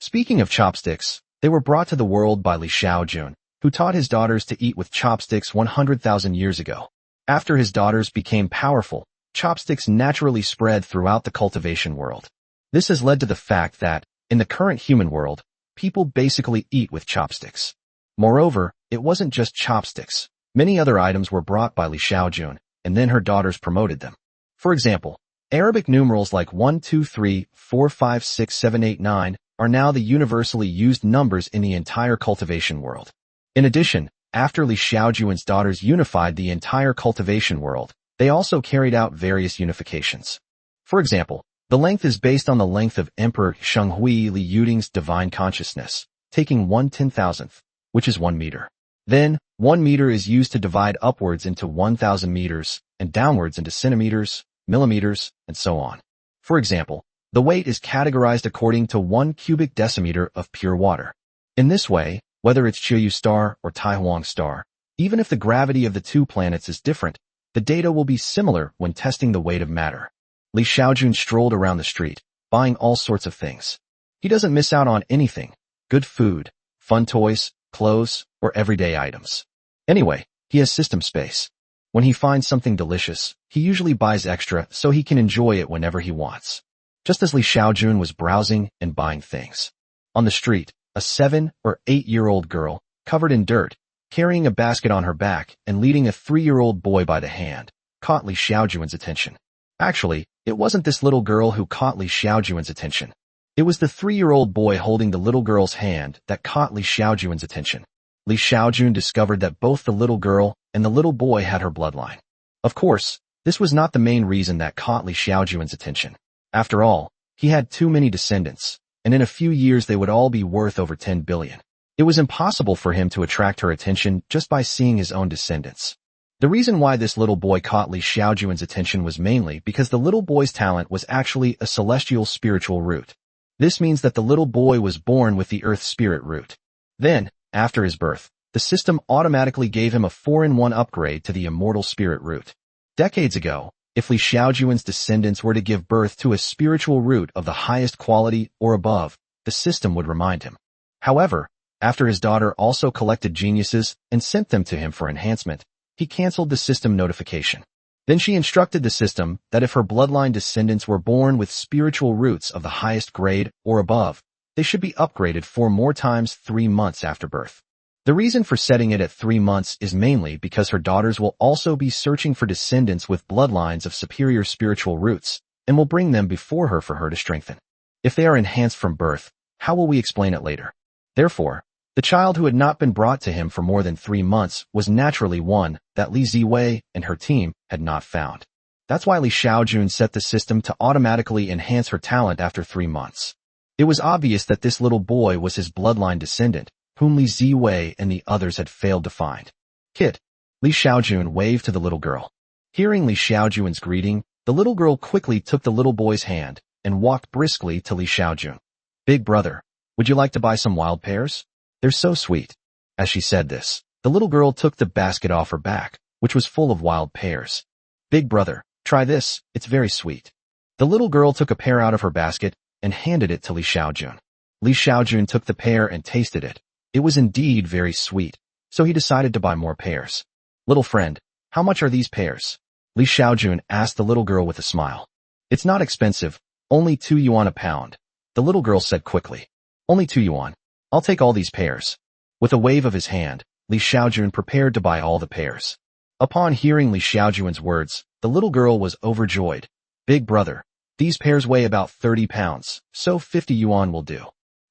A: Speaking of chopsticks, they were brought to the world by Li Xiaojun, who taught his daughters to eat with chopsticks 100,000 years ago. After his daughters became powerful, chopsticks naturally spread throughout the cultivation world. This has led to the fact that, in the current human world, people basically eat with chopsticks. Moreover, it wasn't just chopsticks. Many other items were brought by Li Xiaojun, and then her daughters promoted them. For example, Arabic numerals like 1, 2, 3, 4, 5, 6, 7, 8, 9 are now the universally used numbers in the entire cultivation world. In addition, after Li Xiaojun's daughters unified the entire cultivation world, they also carried out various unifications. For example, the length is based on the length of Emperor Shenghui Li Yuding's divine consciousness, taking 1/10,000th, which is 1 meter. Then, 1 meter is used to divide upwards into 1,000 meters, and downwards into centimeters, millimeters, and so on. For example, the weight is categorized according to 1 cubic decimeter of pure water. In this way, whether it's Xiaoyu Star or Taihuang Star, even if the gravity of the 2 planets is different, the data will be similar when testing the weight of matter. Li Xiaojun strolled around the street, buying all sorts of things. He doesn't miss out on anything: good food, fun toys, clothes, or everyday items. Anyway, he has system space. When he finds something delicious, he usually buys extra so he can enjoy it whenever he wants. Just as Li Xiaojun was browsing and buying things. On the street, a 7 or 8-year-old girl, covered in dirt, carrying a basket on her back and leading a 3-year-old boy by the hand, caught Li Xiaojun's attention. Actually, it wasn't this little girl who caught Li Xiaojun's attention. It was the 3-year-old boy holding the little girl's hand that caught Li Xiaojun's attention. Li Xiaojun discovered that both the little girl and the little boy had her bloodline. Of course, this was not the main reason that caught Li Xiaojun's attention. After all, he had too many descendants, and in a few years they would all be worth over 10 billion. It was impossible for him to attract her attention just by seeing his own descendants. The reason why this little boy caught Li Xiaojun's attention was mainly because the little boy's talent was actually a celestial spiritual root. This means that the little boy was born with the earth spirit root. Then, after his birth, the system automatically gave him a 4-in-1 upgrade to the immortal spirit root. Decades ago, if Li Xiaojun's descendants were to give birth to a spiritual root of the highest quality or above, the system would remind him. However, after his daughter also collected geniuses and sent them to him for enhancement, he canceled the system notification. Then she instructed the system that if her bloodline descendants were born with spiritual roots of the highest grade or above, they should be upgraded 4 more times 3 months after birth. The reason for setting it at 3 months is mainly because her daughters will also be searching for descendants with bloodlines of superior spiritual roots, and will bring them before her for her to strengthen. If they are enhanced from birth, how will we explain it later? Therefore, the child who had not been brought to him for more than 3 months was naturally one that Li Ziwei and her team had not found. That's why Li Xiaojun set the system to automatically enhance her talent after 3 months. It was obvious that this little boy was his bloodline descendant, whom Li Ziwei and the others had failed to find. Kid. Li Xiaojun waved to the little girl. Hearing Li Xiaojun's greeting, the little girl quickly took the little boy's hand and walked briskly to Li Xiaojun. Big brother, would you like to buy some wild pears? They're so sweet. As she said this, the little girl took the basket off her back, which was full of wild pears. Big brother, try this, it's very sweet. The little girl took a pear out of her basket and handed it to Li Xiaojun. Li Xiaojun took the pear and tasted it. It was indeed very sweet, so he decided to buy more pears. Little friend, how much are these pears? Li Xiaojun asked the little girl with a smile. It's not expensive, only 2 yuan a pound. The little girl said quickly. Only 2 yuan. I'll take all these pears. With a wave of his hand, Li Xiaojun prepared to buy all the pears. Upon hearing Li Xiaojun's words, the little girl was overjoyed. Big brother, these pears weigh about 30 pounds, so 50 yuan will do.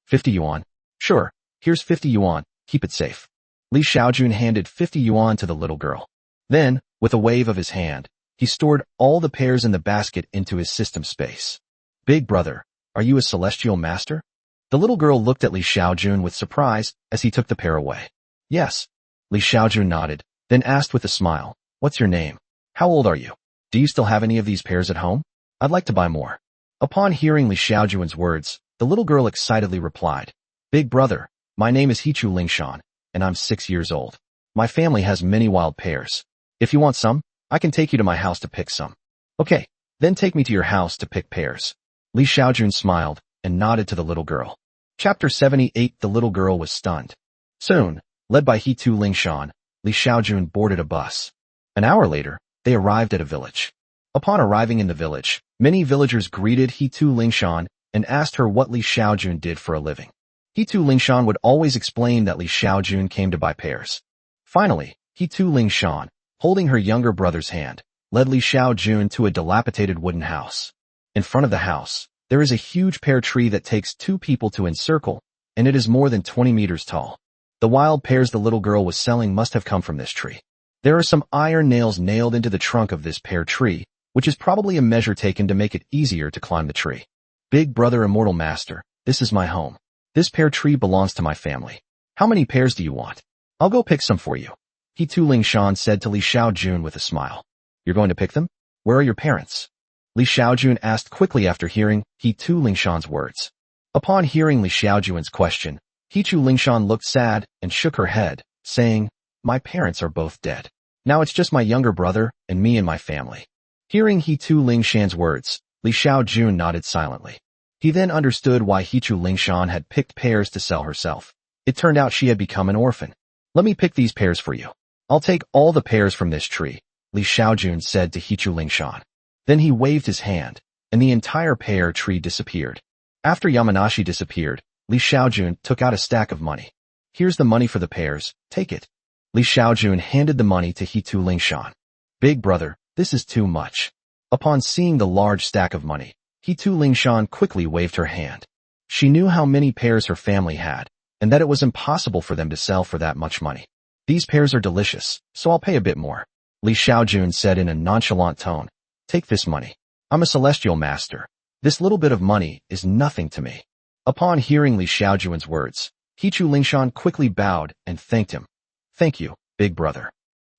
A: 50 yuan? Sure, here's 50 yuan, keep it safe. Li Xiaojun handed 50 yuan to the little girl. Then, with a wave of his hand, he stored all the pears in the basket into his system space. Big brother, are you a celestial master? The little girl looked at Li Xiaojun with surprise as he took the pear away. Yes. Li Xiaojun nodded, then asked with a smile, what's your name? How old are you? Do you still have any of these pears at home? I'd like to buy more. Upon hearing Li Xiaojun's words, the little girl excitedly replied, Big brother, my name is Hichu Lingshan, and I'm 6 years old. My family has many wild pears. If you want some, I can take you to my house to pick some. Okay, then take me to your house to pick pears. Li Xiaojun smiled and nodded to the little girl. Chapter 78. The little girl was stunned. Soon, led by Hitu Lingshan, Li Xiaojun boarded a bus. An hour later, they arrived at a village. Upon arriving in the village, many villagers greeted Hitu Lingshan and asked her what Li Xiaojun did for a living. Hitu Lingshan would always explain that Li Xiaojun came to buy pears. Finally, Hitu Lingshan, holding her younger brother's hand, led Li Xiaojun to a dilapidated wooden house. In front of the house, there is a huge pear tree that takes 2 people to encircle, and it is more than 20 meters tall. The wild pears the little girl was selling must have come from this tree. There are some iron nails nailed into the trunk of this pear tree, which is probably a measure taken to make it easier to climb the tree. Big brother immortal master, this is my home. This pear tree belongs to my family. How many pears do you want? I'll go pick some for you. Hitu Lingshan said to Li Xiaojun with a smile. You're going to pick them? Where are your parents? Li Xiaojun asked quickly after hearing Hitu Lingshan's words. Upon hearing Li Xiaojun's question, Hitu Lingshan looked sad and shook her head, saying, My parents are both dead. Now it's just my younger brother and me and my family. Hearing Hitu Lingshan's words, Li Xiaojun nodded silently. He then understood why Hitu Lingshan had picked pears to sell herself. It turned out she had become an orphan. Let me pick these pears for you. I'll take all the pears from this tree, Li Xiaojun said to Hitu Lingshan. Then he waved his hand, and the entire pear tree disappeared. After Yamanashi disappeared, Li Xiaojun took out a stack of money. Here's the money for the pears, take it. Li Xiaojun handed the money to Hitu Lingshan. Big brother, this is too much. Upon seeing the large stack of money, Hitu Lingshan quickly waved her hand. She knew how many pears her family had, and that it was impossible for them to sell for that much money. These pears are delicious, so I'll pay a bit more. Li Xiaojun said in a nonchalant tone. Take this money. I'm a celestial master. This little bit of money is nothing to me. Upon hearing Li Xiaojun's words, Hitu Lingshan quickly bowed and thanked him. Thank you, big brother.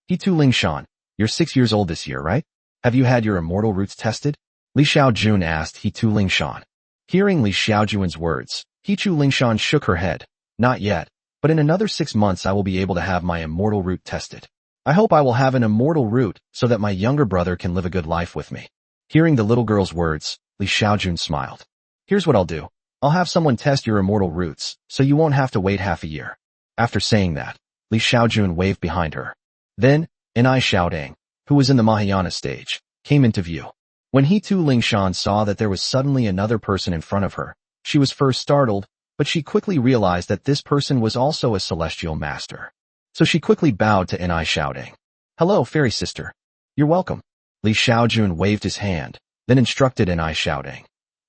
A: Hitu Lingshan, you're 6 years old this year, right? Have you had your immortal roots tested? Li Xiaojun asked Hitu Lingshan. Hearing Li Xiaojun's words, Hitu Lingshan shook her head. Not yet, but in another 6 months I will be able to have my immortal root tested. I hope I will have an immortal root so that my younger brother can live a good life with me. Hearing the little girl's words, Li Xiaojun smiled. Here's what I'll do. I'll have someone test your immortal roots, so you won't have to wait half a year. After saying that, Li Xiaojun waved behind her. Then, Enai Xiaodang, who was in the Mahayana stage, came into view. When Hitu Lingshan saw that there was suddenly another person in front of her, she was first startled, but she quickly realized that this person was also a celestial master. So she quickly bowed to Enai Xiaodang. Hello, fairy sister. You're welcome. Li Xiaojun waved his hand, then instructed Enai Xiaodang.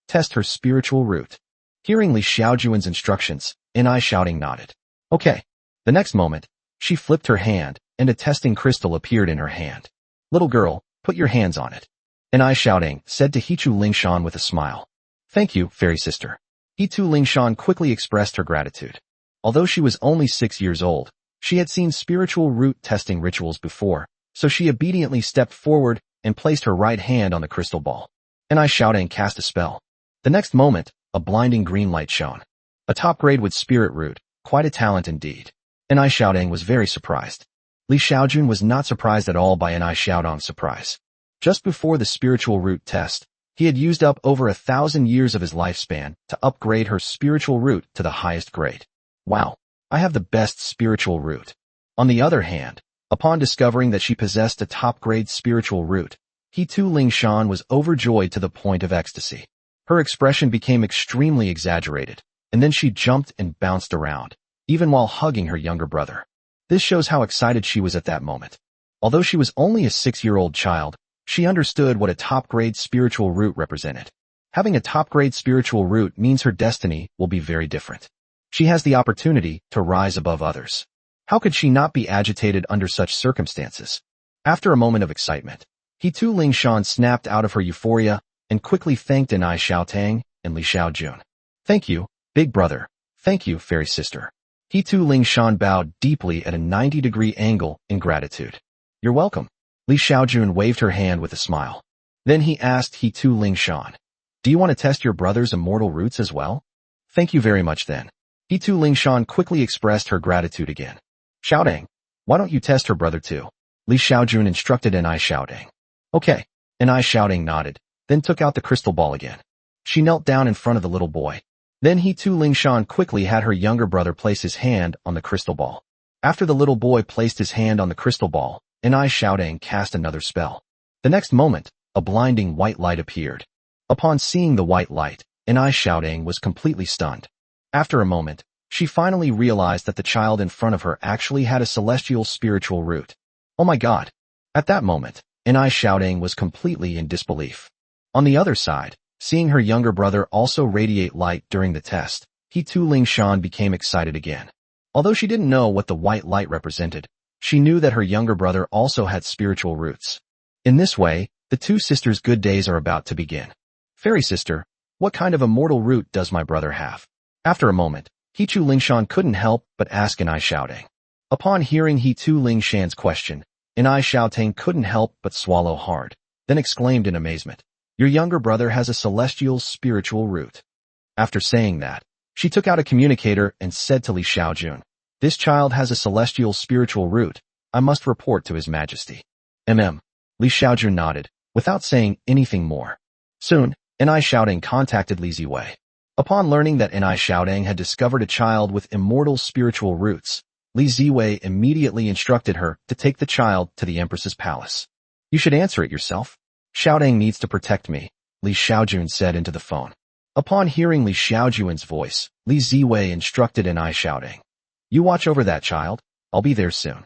A: Test her spiritual root. Hearing Li Xiaojun's instructions, Enai Xiaodang nodded. Okay. The next moment, she flipped her hand, and a testing crystal appeared in her hand. Little girl, put your hands on it. Enai Xiaodang said to Hitu Lingshan with a smile. Thank you, fairy sister. Hitu Lingshan quickly expressed her gratitude. Although she was only 6 years old, she had seen spiritual root testing rituals before, so she obediently stepped forward and placed her right hand on the crystal ball. Enai Xiaodang cast a spell. The next moment, a blinding green light shone. A top grade with spirit root, quite a talent indeed. Enai Xiaodang was very surprised. Li Xiaojun was not surprised at all by Enai Xiaodang's surprise. Just before the spiritual root test, he had used up over 1,000 years of his lifespan to upgrade her spiritual root to the highest grade. Wow, I have the best spiritual root. On the other hand, upon discovering that she possessed a top-grade spiritual root, Hitu Lingshan was overjoyed to the point of ecstasy. Her expression became extremely exaggerated, and then she jumped and bounced around, even while hugging her younger brother. This shows how excited she was at that moment. Although she was only a 6-year-old child, she understood what a top-grade spiritual root represented. Having a top-grade spiritual root means her destiny will be very different. She has the opportunity to rise above others. How could she not be agitated under such circumstances? After a moment of excitement, He-Tu Ling-shan snapped out of her euphoria and quickly thanked Enai Xiaotang and Li Xiaojun. Thank you, big brother. Thank you, fairy sister. He-Tu Ling-shan bowed deeply at a 90-degree angle in gratitude. You're welcome. Li Xiaojun waved her hand with a smile. Then he asked He-Tu Ling-shan, do you want to test your brother's immortal roots as well? Thank you very much then. He-Tu Ling-shan quickly expressed her gratitude again. Xiaodang, why don't you test her brother too? Li Xiaojun instructed Enai Xiaodang. Okay. Enai Xiaodang nodded, then took out the crystal ball again. She knelt down in front of the little boy. Then He-Tu Ling-shan quickly had her younger brother place his hand on the crystal ball. After the little boy placed his hand on the crystal ball, Enai Xiaodang cast another spell. The next moment, a blinding white light appeared. Upon seeing the white light, Enai Xiaodang was completely stunned. After a moment, she finally realized that the child in front of her actually had a celestial spiritual root. Oh my god! At that moment, Enai Xiaodang was completely in disbelief. On the other side, seeing her younger brother also radiate light during the test, He-Tu Ling-shan became excited again. Although she didn't know what the white light represented, she knew that her younger brother also had spiritual roots. In this way, the two sisters' good days are about to begin. Fairy sister, what kind of immortal root does my brother have? After a moment, He-Tu Ling-shan couldn't help but ask Enai Xiaodang. Upon hearing He-Tu Ling-shan's question, Enai Xiaotang couldn't help but swallow hard, then exclaimed in amazement, your younger brother has a celestial spiritual root. After saying that, she took out a communicator and said to Li Xiaojun, this child has a celestial spiritual root. I must report to His Majesty. Li Xiaojun nodded, without saying anything more. Soon, Enai Xiaodang contacted Li Ziwei. Upon learning that Enai Xiaodang had discovered a child with immortal spiritual roots, Li Ziwei immediately instructed her to take the child to the Empress's palace. You should answer it yourself. Xiaodang needs to protect me, Li Xiaojun said into the phone. Upon hearing Li Xiaojun's voice, Li Ziwei instructed Enai Xiaodang. You watch over that child. I'll be there soon.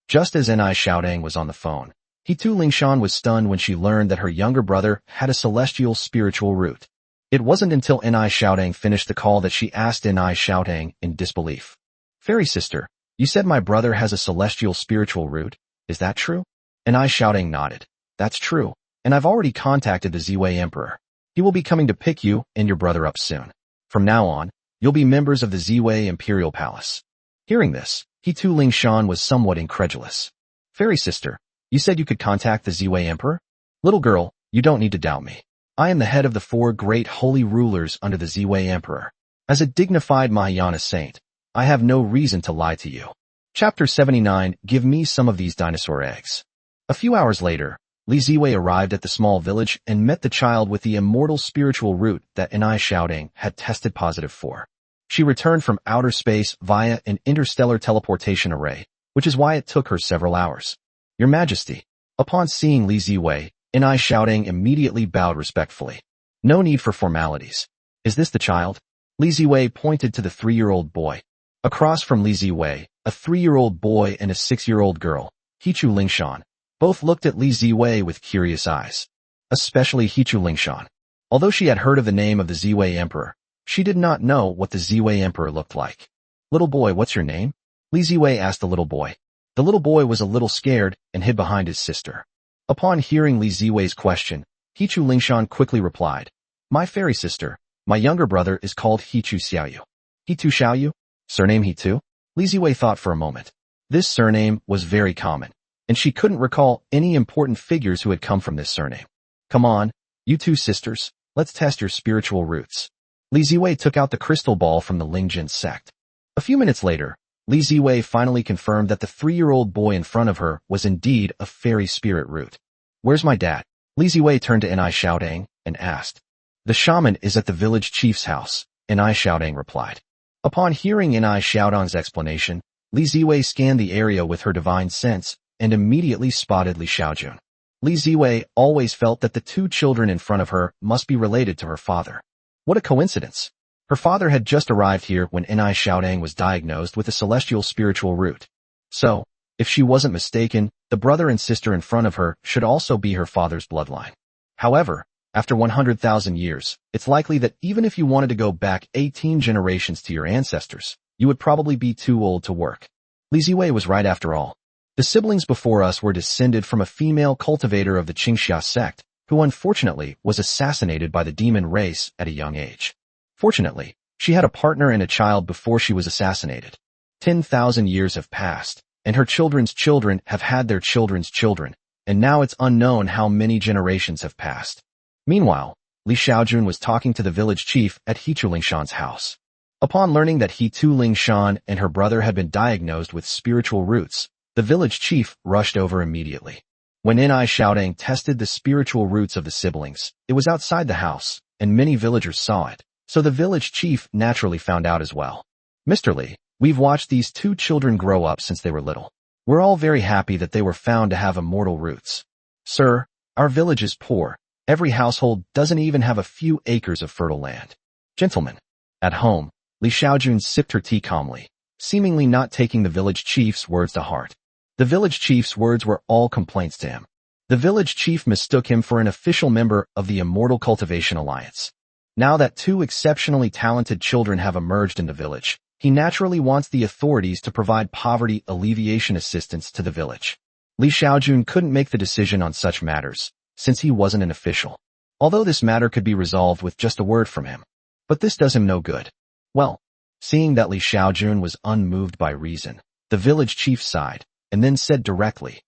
A: Just as Enai Xiaodang was on the phone, He-Tu Ling-shan was stunned when she learned that her younger brother had a celestial spiritual root. It wasn't until Enai Xiaodang finished the call that she asked Enai Xiaodang in disbelief. Fairy sister, you said my brother has a celestial spiritual root. Is that true? Enai Xiaodang nodded. That's true, and I've already contacted the Ziwei Emperor. He will be coming to pick you and your brother up soon. From now on, you'll be members of the Ziwei Imperial Palace. Hearing this, He-Tu Ling-shan was somewhat incredulous. Fairy sister, you said you could contact the Ziwei Emperor? Little girl, you don't need to doubt me. I am the head of the 4 great holy rulers under the Ziwei Emperor. As a dignified Mahayana saint, I have no reason to lie to you. Chapter 79, Give me some of these dinosaur eggs. A few hours later, Li Ziwei arrived at the small village and met the child with the immortal spiritual root that Enai Xiaodang had tested positive for. She returned from outer space via an interstellar teleportation array, which is why it took her several hours. Your Majesty. Upon seeing Li Ziwei, Enai Xiaodang immediately bowed respectfully. No need for formalities. Is this the child? Li Ziwei pointed to the 3-year-old boy. Across from Li Ziwei, a 3-year-old boy and a 6-year-old girl, He-Tu Ling-shan, both looked at Li Ziwei with curious eyes. Especially He-Tu Ling-shan. Although she had heard of the name of the Ziwei Emperor, she did not know what the Ziwei Emperor looked like. Little boy, what's your name? Li Ziwei asked the little boy. The little boy was a little scared and hid behind his sister. Upon hearing Li Ziwei's question, He-Tu Ling-shan quickly replied, my fairy sister, my younger brother is called He-Tu Xiaoyu. He-Tu Xiaoyu? Surname He-Tu? Li Ziwei thought for a moment. This surname was very common, and she couldn't recall any important figures who had come from this surname. Come on, you 2 sisters, let's test your spiritual roots. Li Ziwei took out the crystal ball from the Lingjin sect. A few minutes later, Li Ziwei finally confirmed that the 3-year-old boy in front of her was indeed a fairy spirit root. Where's my dad? Li Ziwei turned to Enai Xiaodang and asked. The shaman is at the village chief's house, Enai Xiaodang replied. Upon hearing Enai Xiaodang's explanation, Li Ziwei scanned the area with her divine sense and immediately spotted Li Xiaojun. Li Ziwei always felt that the 2 children in front of her must be related to her father. What a coincidence! Her father had just arrived here when Xiaojun was diagnosed with a celestial spiritual root. So, if she wasn't mistaken, the brother and sister in front of her should also be her father's bloodline. However, after 100,000 years, it's likely that even if you wanted to go back 18 generations to your ancestors, you would probably be too old to work. Li Ziwei was right after all. The siblings before us were descended from a female cultivator of the Qingxia sect, who unfortunately was assassinated by the demon race at a young age. Fortunately, she had a partner and a child before she was assassinated. 10,000 years have passed, and her children's children have had their children's children, and now it's unknown how many generations have passed. Meanwhile, Li Xiaojun was talking to the village chief at Hichu Lingshan's house. Upon learning that Hichu Lingshan and her brother had been diagnosed with spiritual roots, the village chief rushed over immediately. When Xiaojun tested the spiritual roots of the siblings, it was outside the house, and many villagers saw it, so the village chief naturally found out as well. Mr. Li, we've watched these two children grow up since they were little. We're all very happy that they were found to have immortal roots. Sir, our village is poor. Every household doesn't even have a few acres of fertile land. Gentlemen. At home, Li Xiaojun sipped her tea calmly, seemingly not taking the village chief's words to heart. The village chief's words were all complaints to him. The village chief mistook him for an official member of the Immortal Cultivation Alliance. Now that two exceptionally talented children have emerged in the village, he naturally wants the authorities to provide poverty alleviation assistance to the village. Li Xiaojun couldn't make the decision on such matters, since he wasn't an official. Although this matter could be resolved with just a word from him. But this does him no good. Well, seeing that Li Xiaojun was unmoved by reason, the village chief sighed, and then said directly,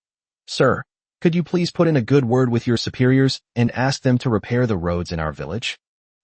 A: Sir, could you please put in a good word with your superiors and ask them to repair the roads in our village?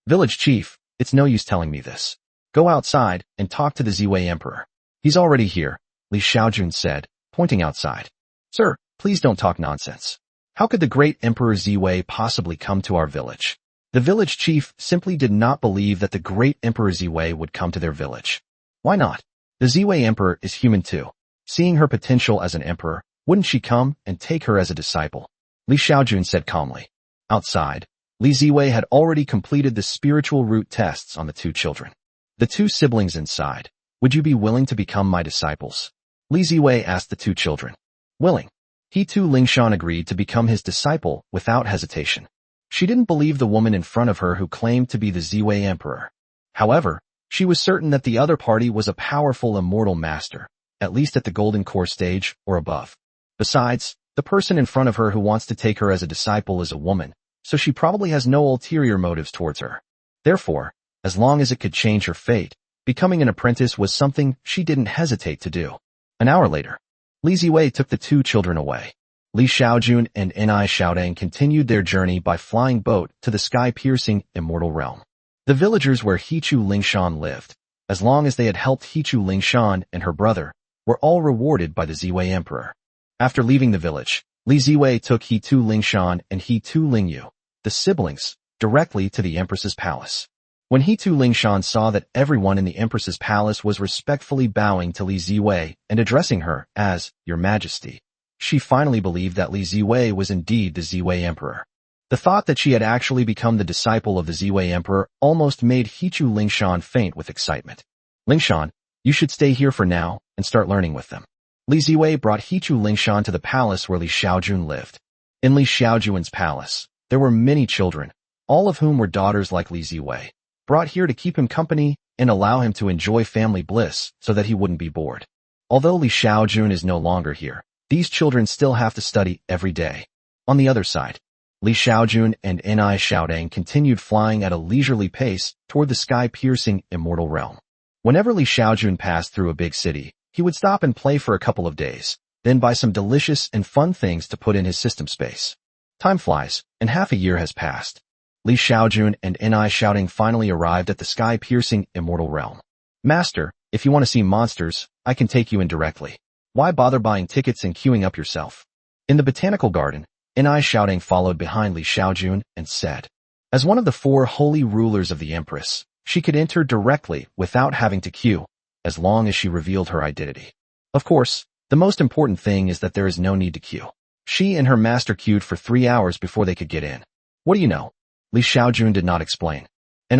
A: Village chief, it's no use telling me this. Go outside and talk to the Ziwei Emperor. He's already here, Li Xiaojun said, pointing outside. Sir, please don't talk nonsense. How could the great Emperor Ziwei possibly come to our village? The village chief simply did not believe that the great Emperor Ziwei would come to their village. Why not? The Ziwei Emperor is human too. Seeing her potential as an emperor, wouldn't she come and take her as a disciple? Li Xiaojun said calmly. Outside, Li Ziwei had already completed the spiritual root tests on the two children. The two siblings inside, would you be willing to become my disciples? Li Ziwei asked the two children. Willing. Hichu Lingshan agreed to become his disciple without hesitation. She didn't believe the woman in front of her who claimed to be the Ziwei Emperor. However, she was certain that the other party was a powerful immortal master, at least at the golden core stage or above. Besides, the person in front of her who wants to take her as a disciple is a woman, so she probably has no ulterior motives towards her. Therefore, as long as it could change her fate, becoming an apprentice was something she didn't hesitate to do. An hour later, Li Ziwei took the two children away. Li Xiaojun and Xiaojun continued their journey by flying boat to the sky-piercing immortal realm. The villagers where Hichu Lingshan lived, as long as they had helped Hichu Lingshan and her brother, were all rewarded by the Ziwei Emperor. After leaving the village, Li Ziwei took Hichu Lingshan and Hichu Lingyu, the siblings, directly to the Empress's palace. When Hichu Lingshan saw that everyone in the Empress's palace was respectfully bowing to Li Ziwei and addressing her as Your Majesty, she finally believed that Li Ziwei was indeed the Ziwei Emperor. The thought that she had actually become the disciple of the Ziwei Emperor almost made Hichu Lingshan faint with excitement. Lingshan, you should stay here for now and start learning with them. Li Ziwei brought Hichu Lingshan to the palace where Li Xiaojun lived. In Li Xiaojun's palace, there were many children, all of whom were daughters like Li Ziwei, brought here to keep him company and allow him to enjoy family bliss so that he wouldn't be bored. Although Li Xiaojun is no longer here, these children still have to study every day. On the other side, Li Xiaojun and Xiaojun continued flying at a leisurely pace toward the sky-piercing immortal realm. Whenever Li Xiaojun passed through a big city, he would stop and play for a couple of days, then buy some delicious and fun things to put in his system space. Time flies, and half a year has passed. Li Xiaojun and Xiaojun finally arrived at the sky-piercing immortal realm. Master, if you want to see monsters, I can take you in directly. Why bother buying tickets and queuing up yourself? In the botanical garden, Xiaojun followed behind Li Xiaojun and said, as one of the four holy rulers of the Empress, she could enter directly without having to queue, as long as she revealed her identity. Of course, the most important thing is that there is no need to queue. She and her master queued for 3 hours before they could get in. What do you know? Li Xiaojun did not explain.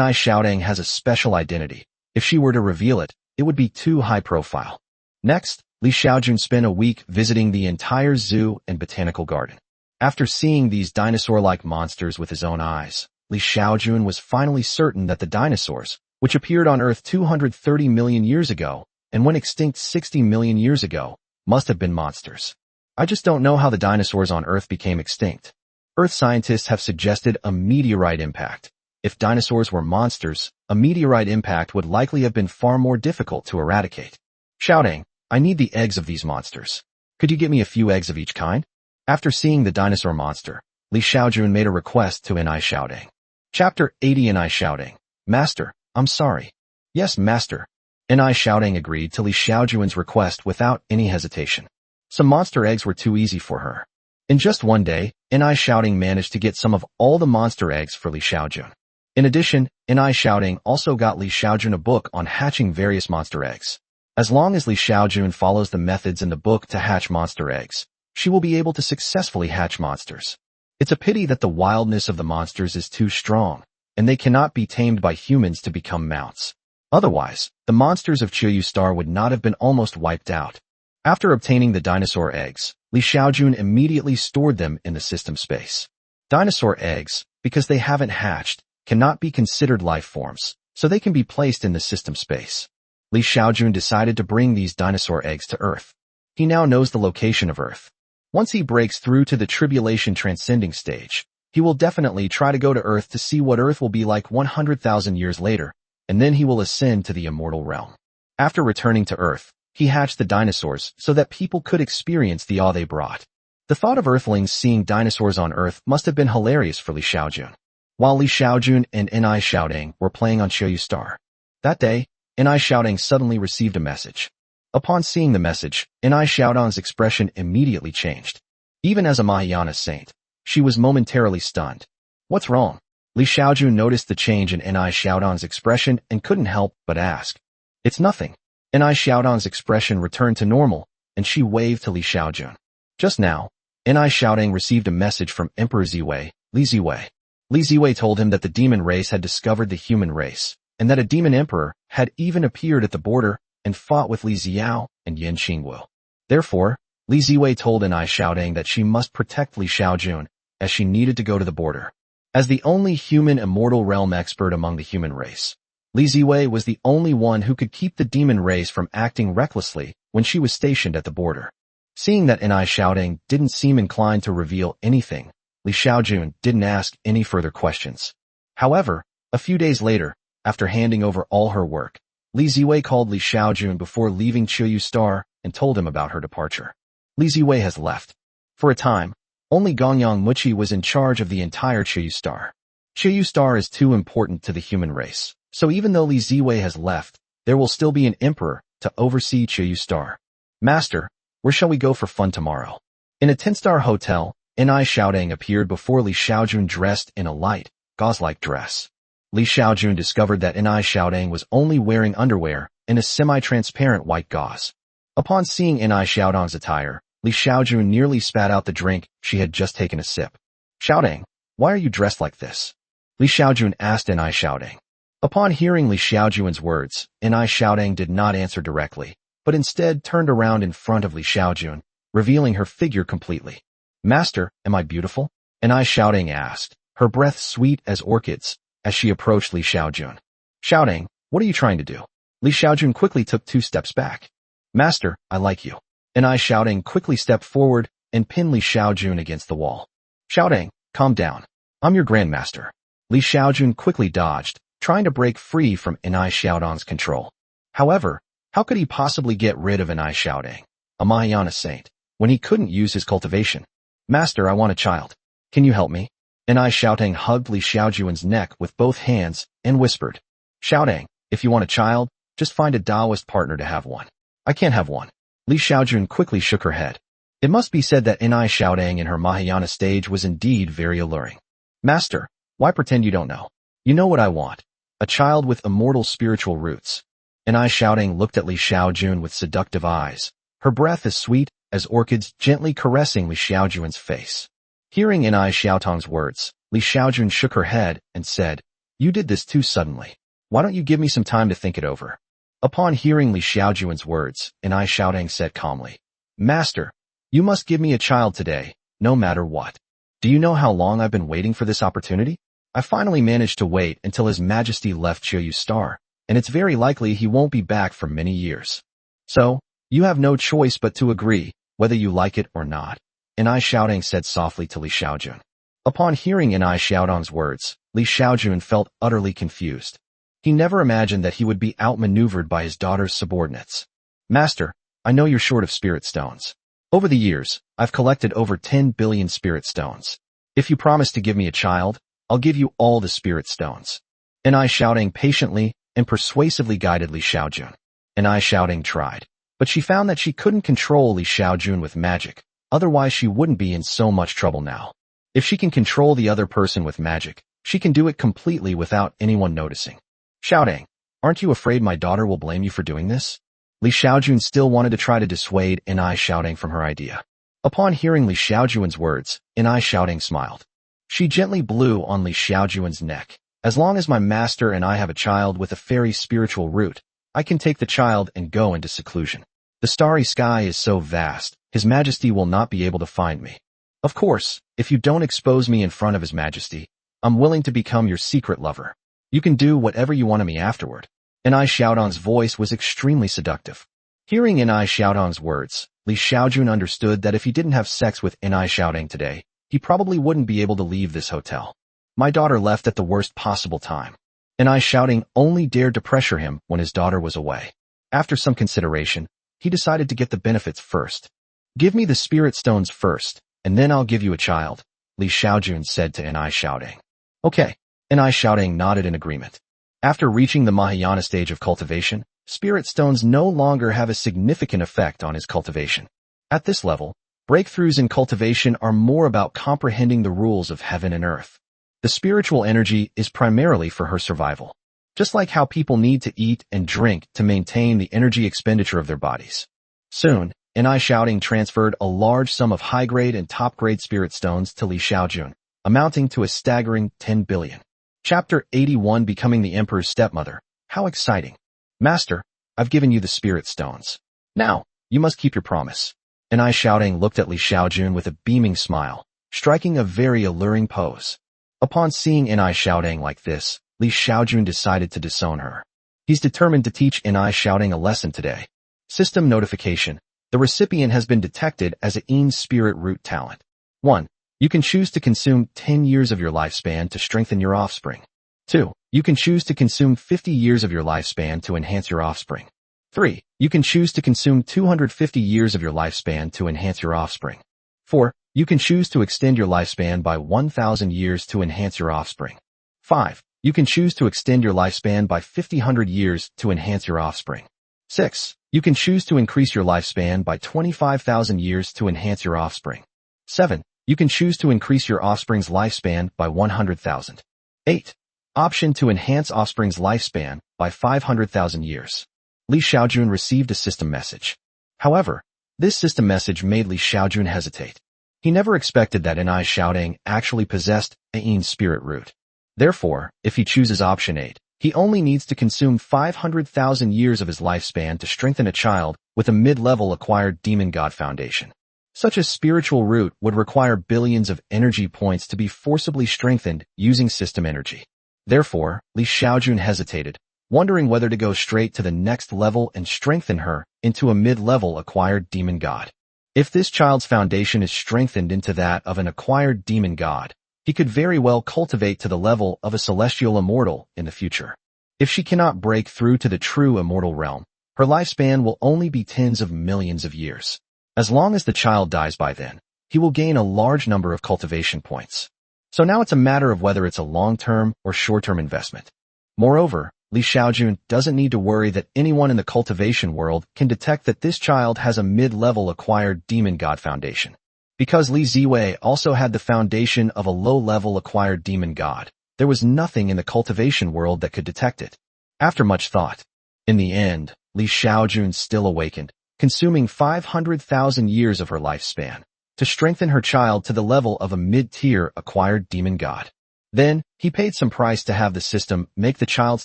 A: Xiaodong has a special identity. If she were to reveal it, it would be too high profile. Next, Xiaojun spent a week visiting the entire zoo and botanical garden. After seeing these dinosaur-like monsters with his own eyes, Xiaojun was finally certain that the dinosaurs, which appeared on Earth 230 million years ago and went extinct 60 million years ago, must have been monsters. I just don't know how the dinosaurs on Earth became extinct. Earth scientists have suggested a meteorite impact. If dinosaurs were monsters, a meteorite impact would likely have been far more difficult to eradicate. Shouting, I need the eggs of these monsters. Could you get me a few eggs of each kind? After seeing the dinosaur monster, Xiaojun made a request to Xiaodong. Chapter 80. Xiaodong. Master, I'm sorry. Yes, Master. Xiaodong agreed to Xiaojun's request without any hesitation. Some monster eggs were too easy for her. In just one day, Xiaodong managed to get some of all the monster eggs for Xiaojun. In addition, Xiaodong also got Xiaojun a book on hatching various monster eggs. As long as Xiaojun follows the methods in the book to hatch monster eggs, she will be able to successfully hatch monsters. It's a pity that the wildness of the monsters is too strong, and they cannot be tamed by humans to become mounts. Otherwise, the monsters of Qiyu Star would not have been almost wiped out. After obtaining the dinosaur eggs, Xiaojun immediately stored them in the system space. Dinosaur eggs, because they haven't hatched, cannot be considered life forms, so they can be placed in the system space. Xiaojun decided to bring these dinosaur eggs to Earth. He now knows the location of Earth. Once he breaks through to the tribulation transcending stage, he will definitely try to go to Earth to see what Earth will be like 100,000 years later, and then he will ascend to the immortal realm. After returning to Earth, he hatched the dinosaurs so that people could experience the awe they brought. The thought of Earthlings seeing dinosaurs on Earth must have been hilarious for Xiaojun. While Xiaojun and Xiaodong were playing on Qiyu Star. That day, Xiaodong suddenly received a message. Upon seeing the message, Xiaodong's expression immediately changed. Even as a Mahayana saint, she was momentarily stunned. What's wrong? Xiaojun noticed the change in Xiaodong's expression and couldn't help but ask. It's nothing. Xiaodong's expression returned to normal, and she waved to Xiaojun. Just now, Xiaodong received a message from Emperor Ziwei, Li Ziwei. Li Ziwei told him that the demon race had discovered the human race, and that a demon emperor had even appeared at the border and fought with Li Xiao and Yin Qingwu. Therefore, Li Ziwei told Xiaodong that she must protect Xiaojun, as she needed to go to the border. As the only human immortal realm expert among the human race, Li Ziwei was the only one who could keep the demon race from acting recklessly when she was stationed at the border. Seeing that Xiaodong didn't seem inclined to reveal anything, Xiaojun didn't ask any further questions. However, a few days later, after handing over all her work, Li Ziwei called Xiaojun before leaving Qiyu Star and told him about her departure. Li Ziwei has left. For a time, only Gongyang Muqi was in charge of the entire Qiyu Star. Qiyu Star is too important to the human race, so even though Li Ziwei has left, there will still be an emperor to oversee Qiyu Star. Master, where shall we go for fun tomorrow? In a 10-star hotel, Xiaodong appeared before Xiaojun dressed in a light, gauze-like dress. Xiaojun discovered that Xiaodong was only wearing underwear and a semi-transparent white gauze. Upon seeing Xiaodong's attire, Xiaojun nearly spat out the drink she had just taken a sip. Xiaodong, why are you dressed like this? Xiaojun asked Xiaodong. Upon hearing Xiaojun's words, Xiaodong did not answer directly, but instead turned around in front of Xiaojun, revealing her figure completely. Master, am I beautiful? Xiaodong asked, her breath sweet as orchids, as she approached Xiaojun. Xiaodong, what are you trying to do? Xiaojun quickly took 2 steps back. Master, I like you. Xiaodong quickly stepped forward and pinned Xiaojun against the wall. Xiaodong, calm down. I'm your grandmaster. Xiaojun quickly dodged, trying to break free from Xiaodong's control. However, how could he possibly get rid of Xiaodong, a Mahayana saint, when he couldn't use his cultivation? Master, I want a child. Can you help me? Xiaodong hugged Xiaojun's neck with both hands and whispered. Xiaodong, if you want a child, just find a Taoist partner to have one. I can't have one. Xiaojun quickly shook her head. It must be said that Xiaodong in her Mahayana stage was indeed very alluring. Master, why pretend you don't know? You know what I want. A child with immortal spiritual roots. Xiaodong looked at Xiaojun with seductive eyes. Her breath as sweet as orchids gently caressing Xiaojun's face. Hearing Xiaodong's words, Xiaojun shook her head and said, You did this too suddenly. Why don't you give me some time to think it over? Upon hearing Li Xiaojun's words, Xiaodong said calmly, Master, you must give me a child today, no matter what. Do you know how long I've been waiting for this opportunity? I finally managed to wait until His Majesty left Xiaoyu's star, and it's very likely he won't be back for many years. So, you have no choice but to agree, whether you like it or not. Xiaodong said softly to Li Xiaojun. Upon hearing Xiaodong's words, Li Xiaojun felt utterly confused. He never imagined that he would be outmaneuvered by his daughter's subordinates. Master, I know you're short of spirit stones. Over the years, I've collected over 10 billion spirit stones. If you promise to give me a child, I'll give you all the spirit stones. Xiaodong patiently and persuasively guided Li Xiaojun. Xiaodong tried, but she found that she couldn't control Li Xiaojun with magic, otherwise she wouldn't be in so much trouble now. If she can control the other person with magic, she can do it completely without anyone noticing. Xiaodong, aren't you afraid my daughter will blame you for doing this? Li Xiaojun still wanted to try to dissuade Xiaodong from her idea. Upon hearing Li Xiaojun's words, Xiaodong smiled. She gently blew on Li Xiaojun's neck. As long as my master and I have a child with a fairy spiritual root, I can take the child and go into seclusion. The starry sky is so vast, His Majesty will not be able to find me. Of course, if you don't expose me in front of His Majesty, I'm willing to become your secret lover. You can do whatever you want of me afterward. Xiaodong's voice was extremely seductive. Hearing Xiaodong's words, Li Xiaojun understood that if he didn't have sex with Xiaodong today, he probably wouldn't be able to leave this hotel. My daughter left at the worst possible time. Xiaodong only dared to pressure him when his daughter was away. After some consideration, he decided to get the benefits first. Give me the spirit stones first, and then I'll give you a child, Li Xiaojun said to Xiaodong. Okay. Xiaodong nodded in agreement. After reaching the Mahayana stage of cultivation, spirit stones no longer have a significant effect on his cultivation. At this level, breakthroughs in cultivation are more about comprehending the rules of heaven and earth. The spiritual energy is primarily for her survival. Just like how people need to eat and drink to maintain the energy expenditure of their bodies. Soon, Xiaodong transferred a large sum of high-grade and top-grade spirit stones to Li Xiaojun, amounting to a staggering 10 billion. Chapter 81 Becoming the Emperor's Stepmother. How exciting. Master, I've given you the spirit stones. Now, you must keep your promise. Xiaodong looked at Li Xiaojun with a beaming smile, striking a very alluring pose. Upon seeing Xiaodong like this, Li Xiaojun decided to disown her. He's determined to teach Xiaodong a lesson today. System notification. The recipient has been detected as a spirit root talent. 1. You can choose to consume 10 years of your lifespan to strengthen your offspring. 2. You can choose to consume 50 years of your lifespan to enhance your offspring. 3. You can choose to consume 250 years of your lifespan to enhance your offspring. 4. You can choose to extend your lifespan by 1,000 years to enhance your offspring. 5. You can choose to extend your lifespan by 500 years to enhance your offspring. 6. You can choose to increase your lifespan by 25,000 years to enhance your offspring. 7. You can choose to increase your offspring's lifespan by 100,000. 8. Option to enhance offspring's lifespan by 500,000 years. Li Xiaojun received a system message. However, this system message made Li Xiaojun hesitate. He never expected that Xiaodong actually possessed a spirit root. Therefore, if he chooses option 8, he only needs to consume 500,000 years of his lifespan to strengthen a child with a mid-level acquired demon god foundation. Such a spiritual root would require billions of energy points to be forcibly strengthened using system energy. Therefore, Li Xiaojun hesitated, wondering whether to go straight to the next level and strengthen her into a mid-level acquired demon god. If this child's foundation is strengthened into that of an acquired demon god, he could very well cultivate to the level of a celestial immortal in the future. If she cannot break through to the true immortal realm, her lifespan will only be tens of millions of years. As long as the child dies by then, he will gain a large number of cultivation points. So now it's a matter of whether it's a long-term or short-term investment. Moreover, Li Xiaojun doesn't need to worry that anyone in the cultivation world can detect that this child has a mid-level acquired demon god foundation. Because Li Ziwei also had the foundation of a low-level acquired demon god, there was nothing in the cultivation world that could detect it. After much thought, in the end, Li Xiaojun still awakened, consuming 500,000 years of her lifespan to strengthen her child to the level of a mid-tier acquired demon god. Then, he paid some price to have the system make the child's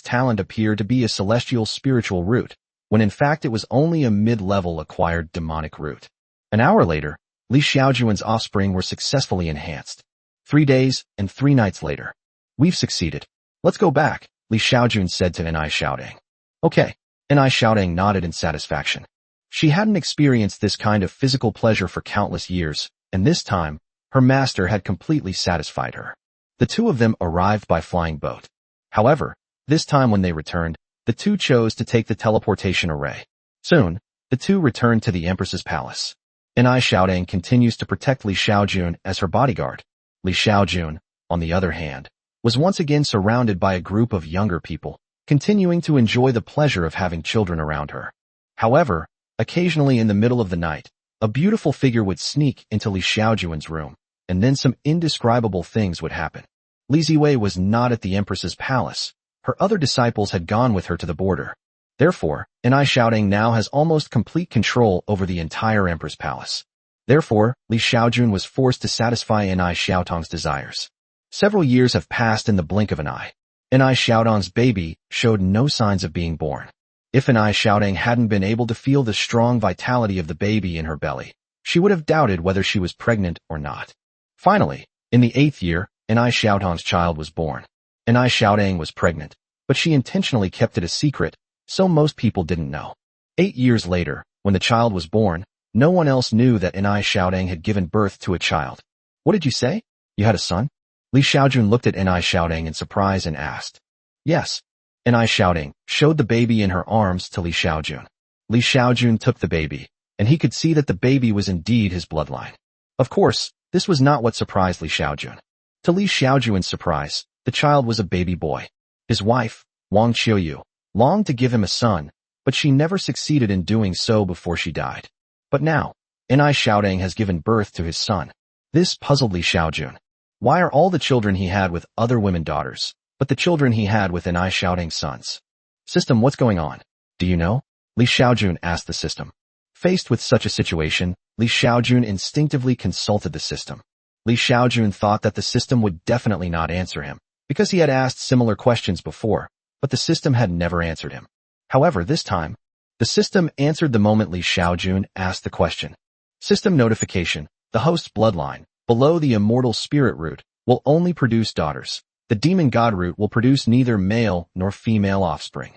A: talent appear to be a celestial spiritual root, when in fact it was only a mid-level acquired demonic root. An hour later, Li Xiaojun's offspring were successfully enhanced. 3 days and 3 nights later. We've succeeded. Let's go back, Li Xiaojun said to Enai Xiaodang. Okay. Enai Xiaodang nodded in satisfaction. She hadn't experienced this kind of physical pleasure for countless years, and this time, her master had completely satisfied her. The two of them arrived by flying boat. However, this time when they returned, the two chose to take the teleportation array. Soon, the two returned to the Empress's palace. Enai Xiaodang continues to protect Li Xiaojun as her bodyguard. Li Xiaojun, on the other hand, was once again surrounded by a group of younger people, continuing to enjoy the pleasure of having children around her. However, occasionally in the middle of the night, a beautiful figure would sneak into Li Xiaojun's room, and then some indescribable things would happen. Li Ziwei was not at the Empress's palace. Her other disciples had gone with her to the border. Therefore, Enai Xiaodang now has almost complete control over the entire Emperor's palace. Therefore, Li Xiaojun was forced to satisfy Enai Xiaotong's desires. Several years have passed in the blink of an eye. Enai Xiaotong's baby showed no signs of being born. If Enai Xiaodang hadn't been able to feel the strong vitality of the baby in her belly, she would have doubted whether she was pregnant or not. Finally, in the 8th year, Enai Xiaotong's child was born. Enai Xiaodang was pregnant, but she intentionally kept it a secret, so most people didn't know. 8 years later, when the child was born, no one else knew that Enai Xiaodang had given birth to a child. What did you say? You had a son? Li Xiaojun looked at Enai Xiaodang in surprise and asked. Yes. Enai Xiaodang showed the baby in her arms to Li Xiaojun. Li Xiaojun took the baby, and he could see that the baby was indeed his bloodline. Of course, this was not what surprised Li Xiaojun. To Li Xiaojun's surprise, the child was a baby boy. His wife, Wang Qiuyu, longed to give him a son, but she never succeeded in doing so before she died. But now, Enai Xiaodang has given birth to his son. This puzzled Li Xiaojun. Why are all the children he had with other women daughters, but the children he had with Enai Xiaodang's sons? System, what's going on? Do you know? Li Xiaojun asked the system. Faced with such a situation, Li Xiaojun instinctively consulted the system. Li Xiaojun thought that the system would definitely not answer him, because he had asked similar questions before, but the system had never answered him. However, this time, the system answered the moment Li Xiaojun asked the question. System notification: the host's bloodline, below the immortal spirit root, will only produce daughters. The demon god root will produce neither male nor female offspring.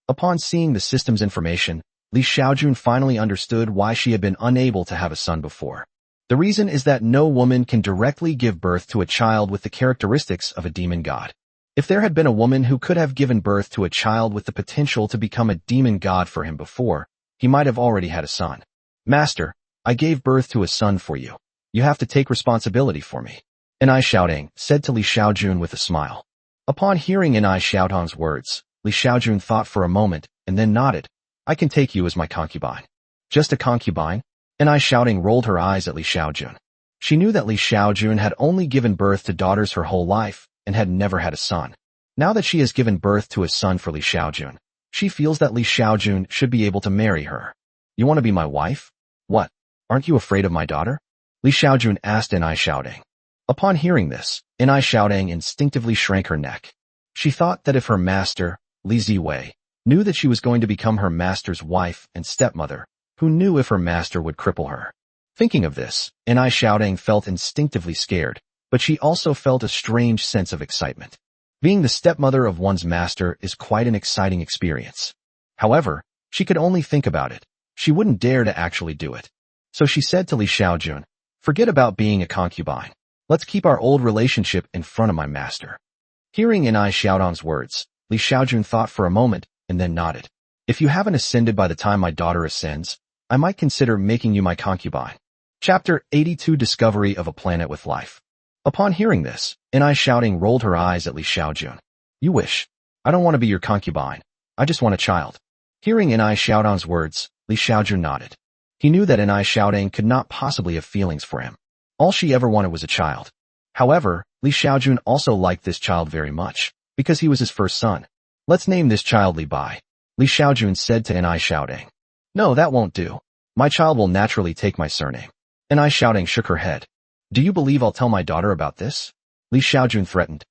A: Upon seeing the system's information, Li Xiaojun finally understood why she had been unable to have a son before. The reason is that no woman can directly give birth to a child with the characteristics of a demon god. If there had been a woman who could have given birth to a child with the potential to become a demon god for him before, he might have already had a son. Master, I gave birth to a son for you. You have to take responsibility for me. Enai Xiaodang said to Li Xiaojun with a smile. Upon hearing Enai Xiaotong's words, Li Xiaojun thought for a moment and then nodded. I can take you as my concubine. Just a concubine? Enai Xiaodang rolled her eyes at Li Xiaojun. She knew that Li Xiaojun had only given birth to daughters her whole life and had never had a son. Now that she has given birth to a son for Li Xiaojun, she feels that Li Xiaojun should be able to marry her. You want to be my wife? What? Aren't you afraid of my daughter? Li Xiaojun asked Enai Xiaodang. Upon hearing this, Enai Xiaodang instinctively shrank her neck. She thought that if her master, Li Ziwei, knew that she was going to become her master's wife and stepmother, who knew if her master would cripple her. Thinking of this, Enai Xiaodang felt instinctively scared, but she also felt a strange sense of excitement. Being the stepmother of one's master is quite an exciting experience. However, she could only think about it. She wouldn't dare to actually do it. So she said to Li Xiaojun, forget about being a concubine. Let's keep our old relationship in front of my master. Hearing Enai Xiaodang's words, Li Xiaojun thought for a moment and then nodded. If you haven't ascended by the time my daughter ascends, I might consider making you my concubine. Chapter 82: Discovery of a Planet with Life. Upon hearing this, Enai Xiaodang rolled her eyes at Li Xiaojun. You wish. I don't want to be your concubine. I just want a child. Hearing Enai Xiaodang's words, Li Xiaojun nodded. He knew that Enai Xiaodang could not possibly have feelings for him. All she ever wanted was a child. However, Li Xiaojun also liked this child very much, because he was his first son. Let's name this child Li Bai. Li Xiaojun said to Enai Xiaodang. No, that won't do. My child will naturally take my surname. Enai Xiaodang shook her head. Do you believe I'll tell my daughter about this? Li Xiaojun threatened.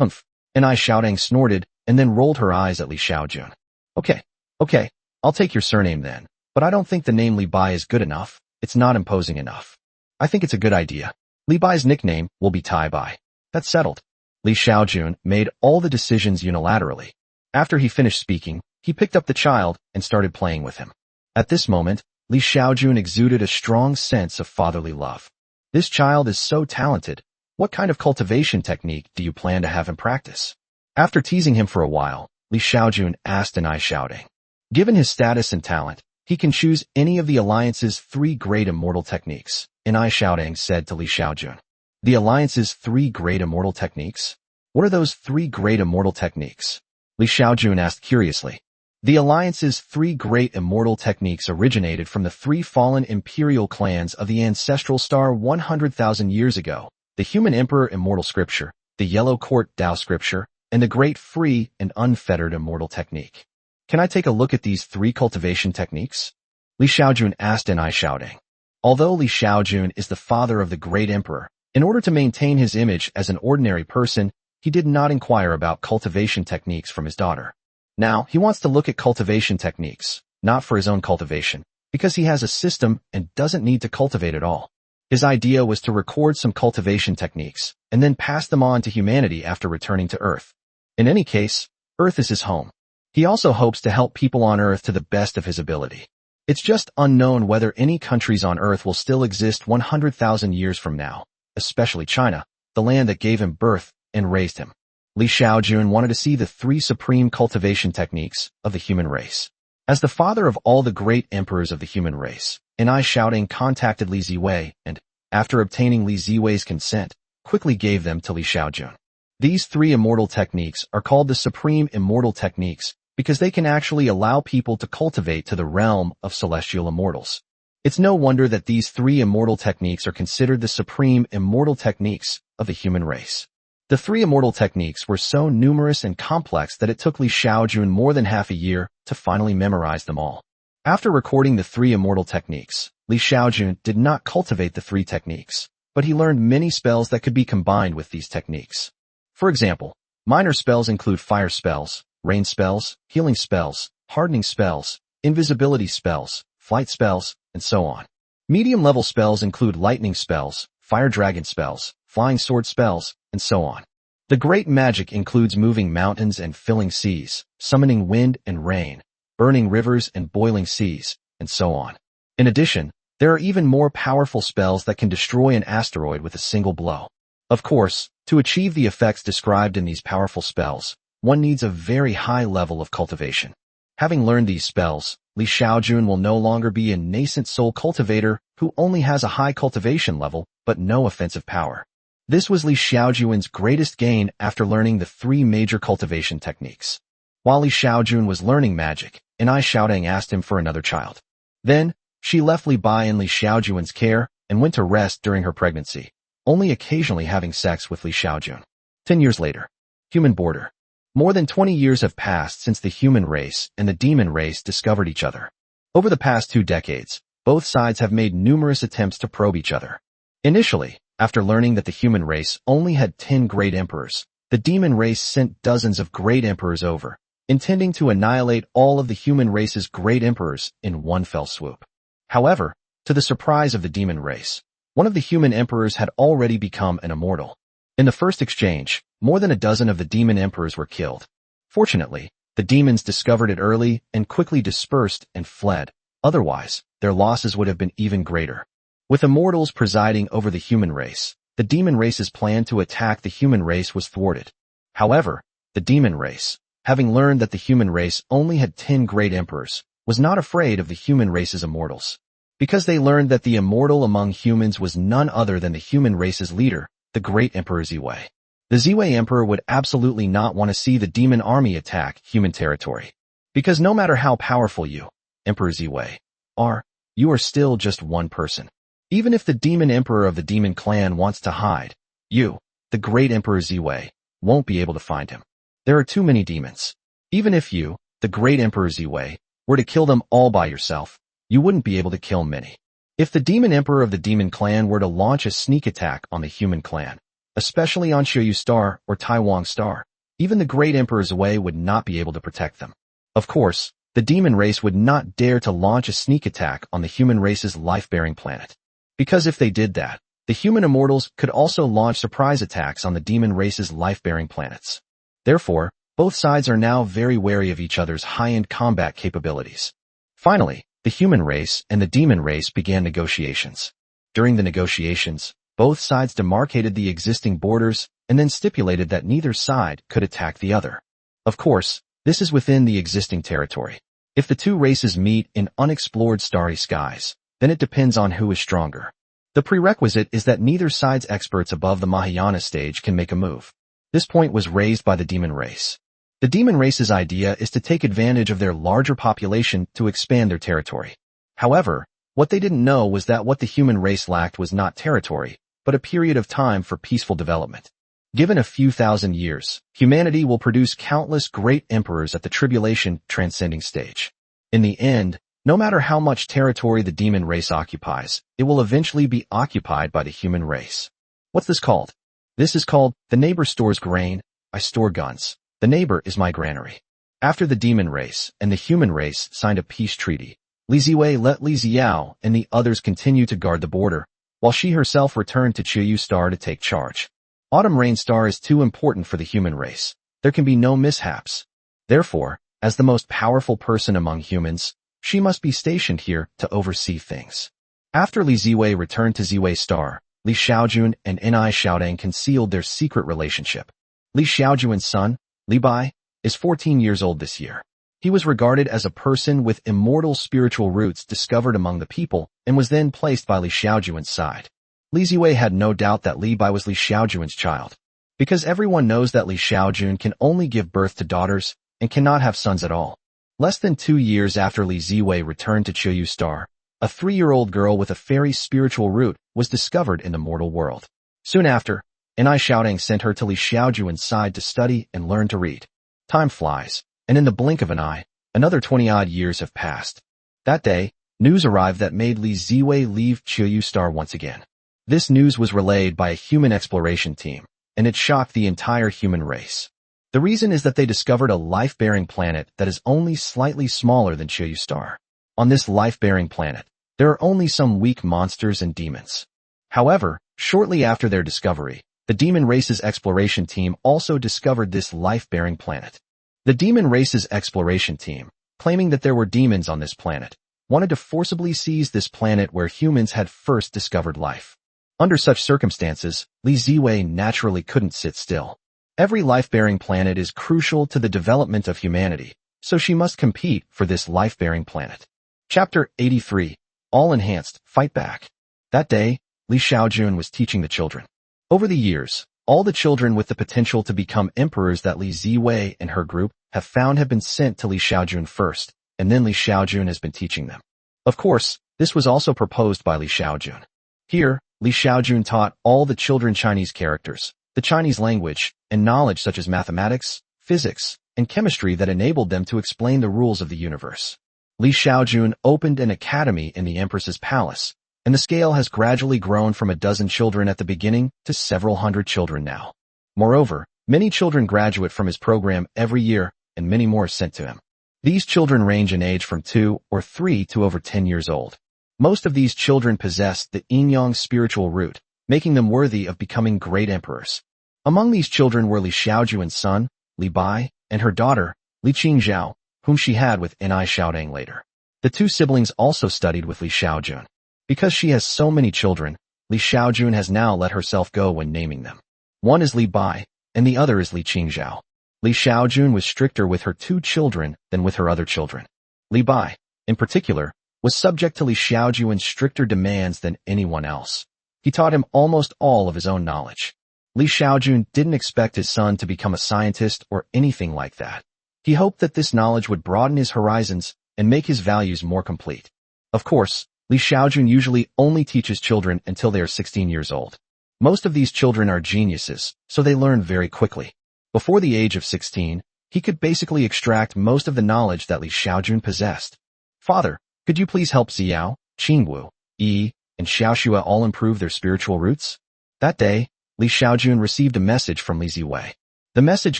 A: Humph. And Xiaodong snorted and then rolled her eyes at Li Xiaojun. Okay, I'll take your surname then, but I don't think the name Li Bai is good enough. It's not imposing enough. I think it's a good idea. Li Bai's nickname will be Tai Bai. That's settled. Li Xiaojun made all the decisions unilaterally. After he finished speaking, he picked up the child and started playing with him. At this moment, Li Xiaojun exuded a strong sense of fatherly love. This child is so talented. What kind of cultivation technique do you plan to have him practice? After teasing him for a while, Li Xiaojun asked Xiaodong. Given his status and talent, he can choose any of the Alliance's 3 great immortal techniques, Xiaodong said to Li Xiaojun. The Alliance's 3 great immortal techniques? What are those 3 great immortal techniques? Li Xiaojun asked curiously. The Alliance's 3 great immortal techniques originated from the 3 fallen imperial clans of the ancestral star 100,000 years ago, the Human Emperor Immortal Scripture, the Yellow Court Tao Scripture, and the Great Free and Unfettered Immortal Technique. Can I take a look at these 3 cultivation techniques? Li Xiaojun asked Xiaodong. Although Li Xiaojun is the father of the Great Emperor, in order to maintain his image as an ordinary person, he did not inquire about cultivation techniques from his daughter. Now, he wants to look at cultivation techniques, not for his own cultivation, because he has a system and doesn't need to cultivate at all. His idea was to record some cultivation techniques, and then pass them on to humanity after returning to Earth. In any case, Earth is his home. He also hopes to help people on Earth to the best of his ability. It's just unknown whether any countries on Earth will still exist 100,000 years from now, especially China, the land that gave him birth and raised him. Li Xiaojun wanted to see the 3 supreme cultivation techniques of the human race. As the father of all the great emperors of the human race, Xiaodong contacted Li Ziwei and, after obtaining Li Ziwei's consent, quickly gave them to Li Xiaojun. These 3 immortal techniques are called the supreme immortal techniques because they can actually allow people to cultivate to the realm of celestial immortals. It's no wonder that these 3 immortal techniques are considered the supreme immortal techniques of the human race. The 3 immortal techniques were so numerous and complex that it took Li Xiaojun more than half a year to finally memorize them all. After recording the 3 immortal techniques, Li Xiaojun did not cultivate the 3 techniques, but he learned many spells that could be combined with these techniques. For example, minor spells include fire spells, rain spells, healing spells, hardening spells, invisibility spells, flight spells, and so on. Medium-level spells include lightning spells, fire dragon spells, flying sword spells, and so on. The great magic includes moving mountains and filling seas, summoning wind and rain, burning rivers and boiling seas, and so on. In addition, there are even more powerful spells that can destroy an asteroid with a single blow. Of course, to achieve the effects described in these powerful spells, one needs a very high level of cultivation. Having learned these spells, Li Xiaojun will no longer be a nascent soul cultivator who only has a high cultivation level but no offensive power. This was Li Xiaojun's greatest gain after learning the 3 major cultivation techniques. While Li Xiaojun was learning magic, Xiaodong asked him for another child. Then, she left Li Bai in Li Xiaojun's care and went to rest during her pregnancy, only occasionally having sex with Li Xiaojun. 10 years later. Human border. More than 20 years have passed since the human race and the demon race discovered each other. Over the past 2 decades, both sides have made numerous attempts to probe each other. Initially, after learning that the human race only had 10 great emperors, the demon race sent dozens of great emperors over, intending to annihilate all of the human race's great emperors in one fell swoop. However, to the surprise of the demon race, one of the human emperors had already become an immortal. In the first exchange, more than a dozen of the demon emperors were killed. Fortunately, the demons discovered it early and quickly dispersed and fled. Otherwise, their losses would have been even greater. With immortals presiding over the human race, the demon race's plan to attack the human race was thwarted. However, the demon race, having learned that the human race only had 10 great emperors, was not afraid of the human race's immortals. Because they learned that the immortal among humans was none other than the human race's leader, the great Emperor Ziwei. The Ziwei Emperor would absolutely not want to see the demon army attack human territory. Because no matter how powerful you, Emperor Ziwei, are, you are still just one person. Even if the demon emperor of the demon clan wants to hide, you, the great Emperor Ziwei, won't be able to find him. There are too many demons. Even if you, the great Emperor Ziwei, were to kill them all by yourself, you wouldn't be able to kill many. If the demon emperor of the demon clan were to launch a sneak attack on the human clan, especially on Xiaoyu star or Taiwan star. Even the great emperor's way would not be able to protect them. Of course, the demon race would not dare to launch a sneak attack on the human race's life-bearing planet. Because if they did that, the human immortals could also launch surprise attacks on the demon race's life-bearing planets. Therefore, both sides are now very wary of each other's high-end combat capabilities. Finally, the human race and the demon race began negotiations. During the negotiations, both sides demarcated the existing borders and then stipulated that neither side could attack the other. Of course, this is within the existing territory. If the two races meet in unexplored starry skies, then it depends on who is stronger. The prerequisite is that neither side's experts above the Mahayana stage can make a move. This point was raised by the demon race. The demon race's idea is to take advantage of their larger population to expand their territory. However, what they didn't know was that what the human race lacked was not territory, but a period of time for peaceful development. Given a few thousand years, humanity will produce countless great emperors at the tribulation transcending stage. In the end, no matter how much territory the demon race occupies, it will eventually be occupied by the human race. What's this called? This is called, the neighbor stores grain, I store guns. The neighbor is my granary. After the demon race and the human race signed a peace treaty, Li Ziwei let Li Xiao and the others continue to guard the border, while she herself returned to Qiuyu Star to take charge. Autumn Rain Star is too important for the human race. There can be no mishaps. Therefore, as the most powerful person among humans, she must be stationed here to oversee things. After Li Ziwei returned to Ziwei Star, Li Xiaojun and Ni Xiaodang concealed their secret relationship. Li Xiaojun's son, Li Bai, is 14 years old this year. He was regarded as a person with immortal spiritual roots discovered among the people and was then placed by Li Xiaojun's side. Li Ziwei had no doubt that Li Bai was Li Xiaojun's child. Because everyone knows that Li Xiaojun can only give birth to daughters and cannot have sons at all. Less than 2 years after Li Ziwei returned to Qiuyu Star, a 3-year-old girl with a fairy spiritual root was discovered in the mortal world. Soon after, Ni Xiaodang sent her to Li Xiaojun's side to study and learn to read. Time flies, and in the blink of an eye, another 20-odd years have passed. That day, news arrived that made Li Ziwei leave Qiuyu Star once again. This news was relayed by a human exploration team, and it shocked the entire human race. The reason is that they discovered a life-bearing planet that is only slightly smaller than Qiuyu Star. On this life-bearing planet, there are only some weak monsters and demons. However, shortly after their discovery, the demon race's exploration team also discovered this life-bearing planet. The demon race's exploration team, claiming that there were demons on this planet, wanted to forcibly seize this planet where humans had first discovered life. Under such circumstances, Li Ziwei naturally couldn't sit still. Every life-bearing planet is crucial to the development of humanity, so she must compete for this life-bearing planet. Chapter 83. All Enhanced, Fight Back. That day, Li Xiaojun was teaching the children. Over the years, all the children with the potential to become emperors that Li Ziwei and her group have found have been sent to Li Xiaojun first, and then Li Xiaojun has been teaching them. Of course, this was also proposed by Li Xiaojun. Here, Li Xiaojun taught all the children Chinese characters, the Chinese language, and knowledge such as mathematics, physics, and chemistry that enabled them to explain the rules of the universe. Li Xiaojun opened an academy in the Empress's palace, and the scale has gradually grown from a dozen children at the beginning to several hundred children now. Moreover, many children graduate from his program every year, and many more are sent to him. These children range in age from 2 or 3 to over 10 years old. Most of these children possess the yin-yang spiritual root, making them worthy of becoming great emperors. Among these children were Li Xiaojun's son, Li Bai, and her daughter, Li Qingzhao, whom she had with Ni Xiaodang later. The two siblings also studied with Li Xiaojun. Because she has so many children, Li Xiaojun has now let herself go when naming them. One is Li Bai, and the other is Li Qingzhao. Li Xiaojun was stricter with her 2 children than with her other children. Li Bai, in particular, was subject to Li Xiaojun's stricter demands than anyone else. He taught him almost all of his own knowledge. Li Xiaojun didn't expect his son to become a scientist or anything like that. He hoped that this knowledge would broaden his horizons and make his values more complete. Of course, Li Xiaojun usually only teaches children until they are 16 years old. Most of these children are geniuses, so they learn very quickly. Before the age of 16, he could basically extract most of the knowledge that Li Xiaojun possessed. Father, could you please help Xiao, Qingwu, Yi, and Xiaoxue all improve their spiritual roots? That day, Li Li Xiaojun received a message from Li Ziwei. The message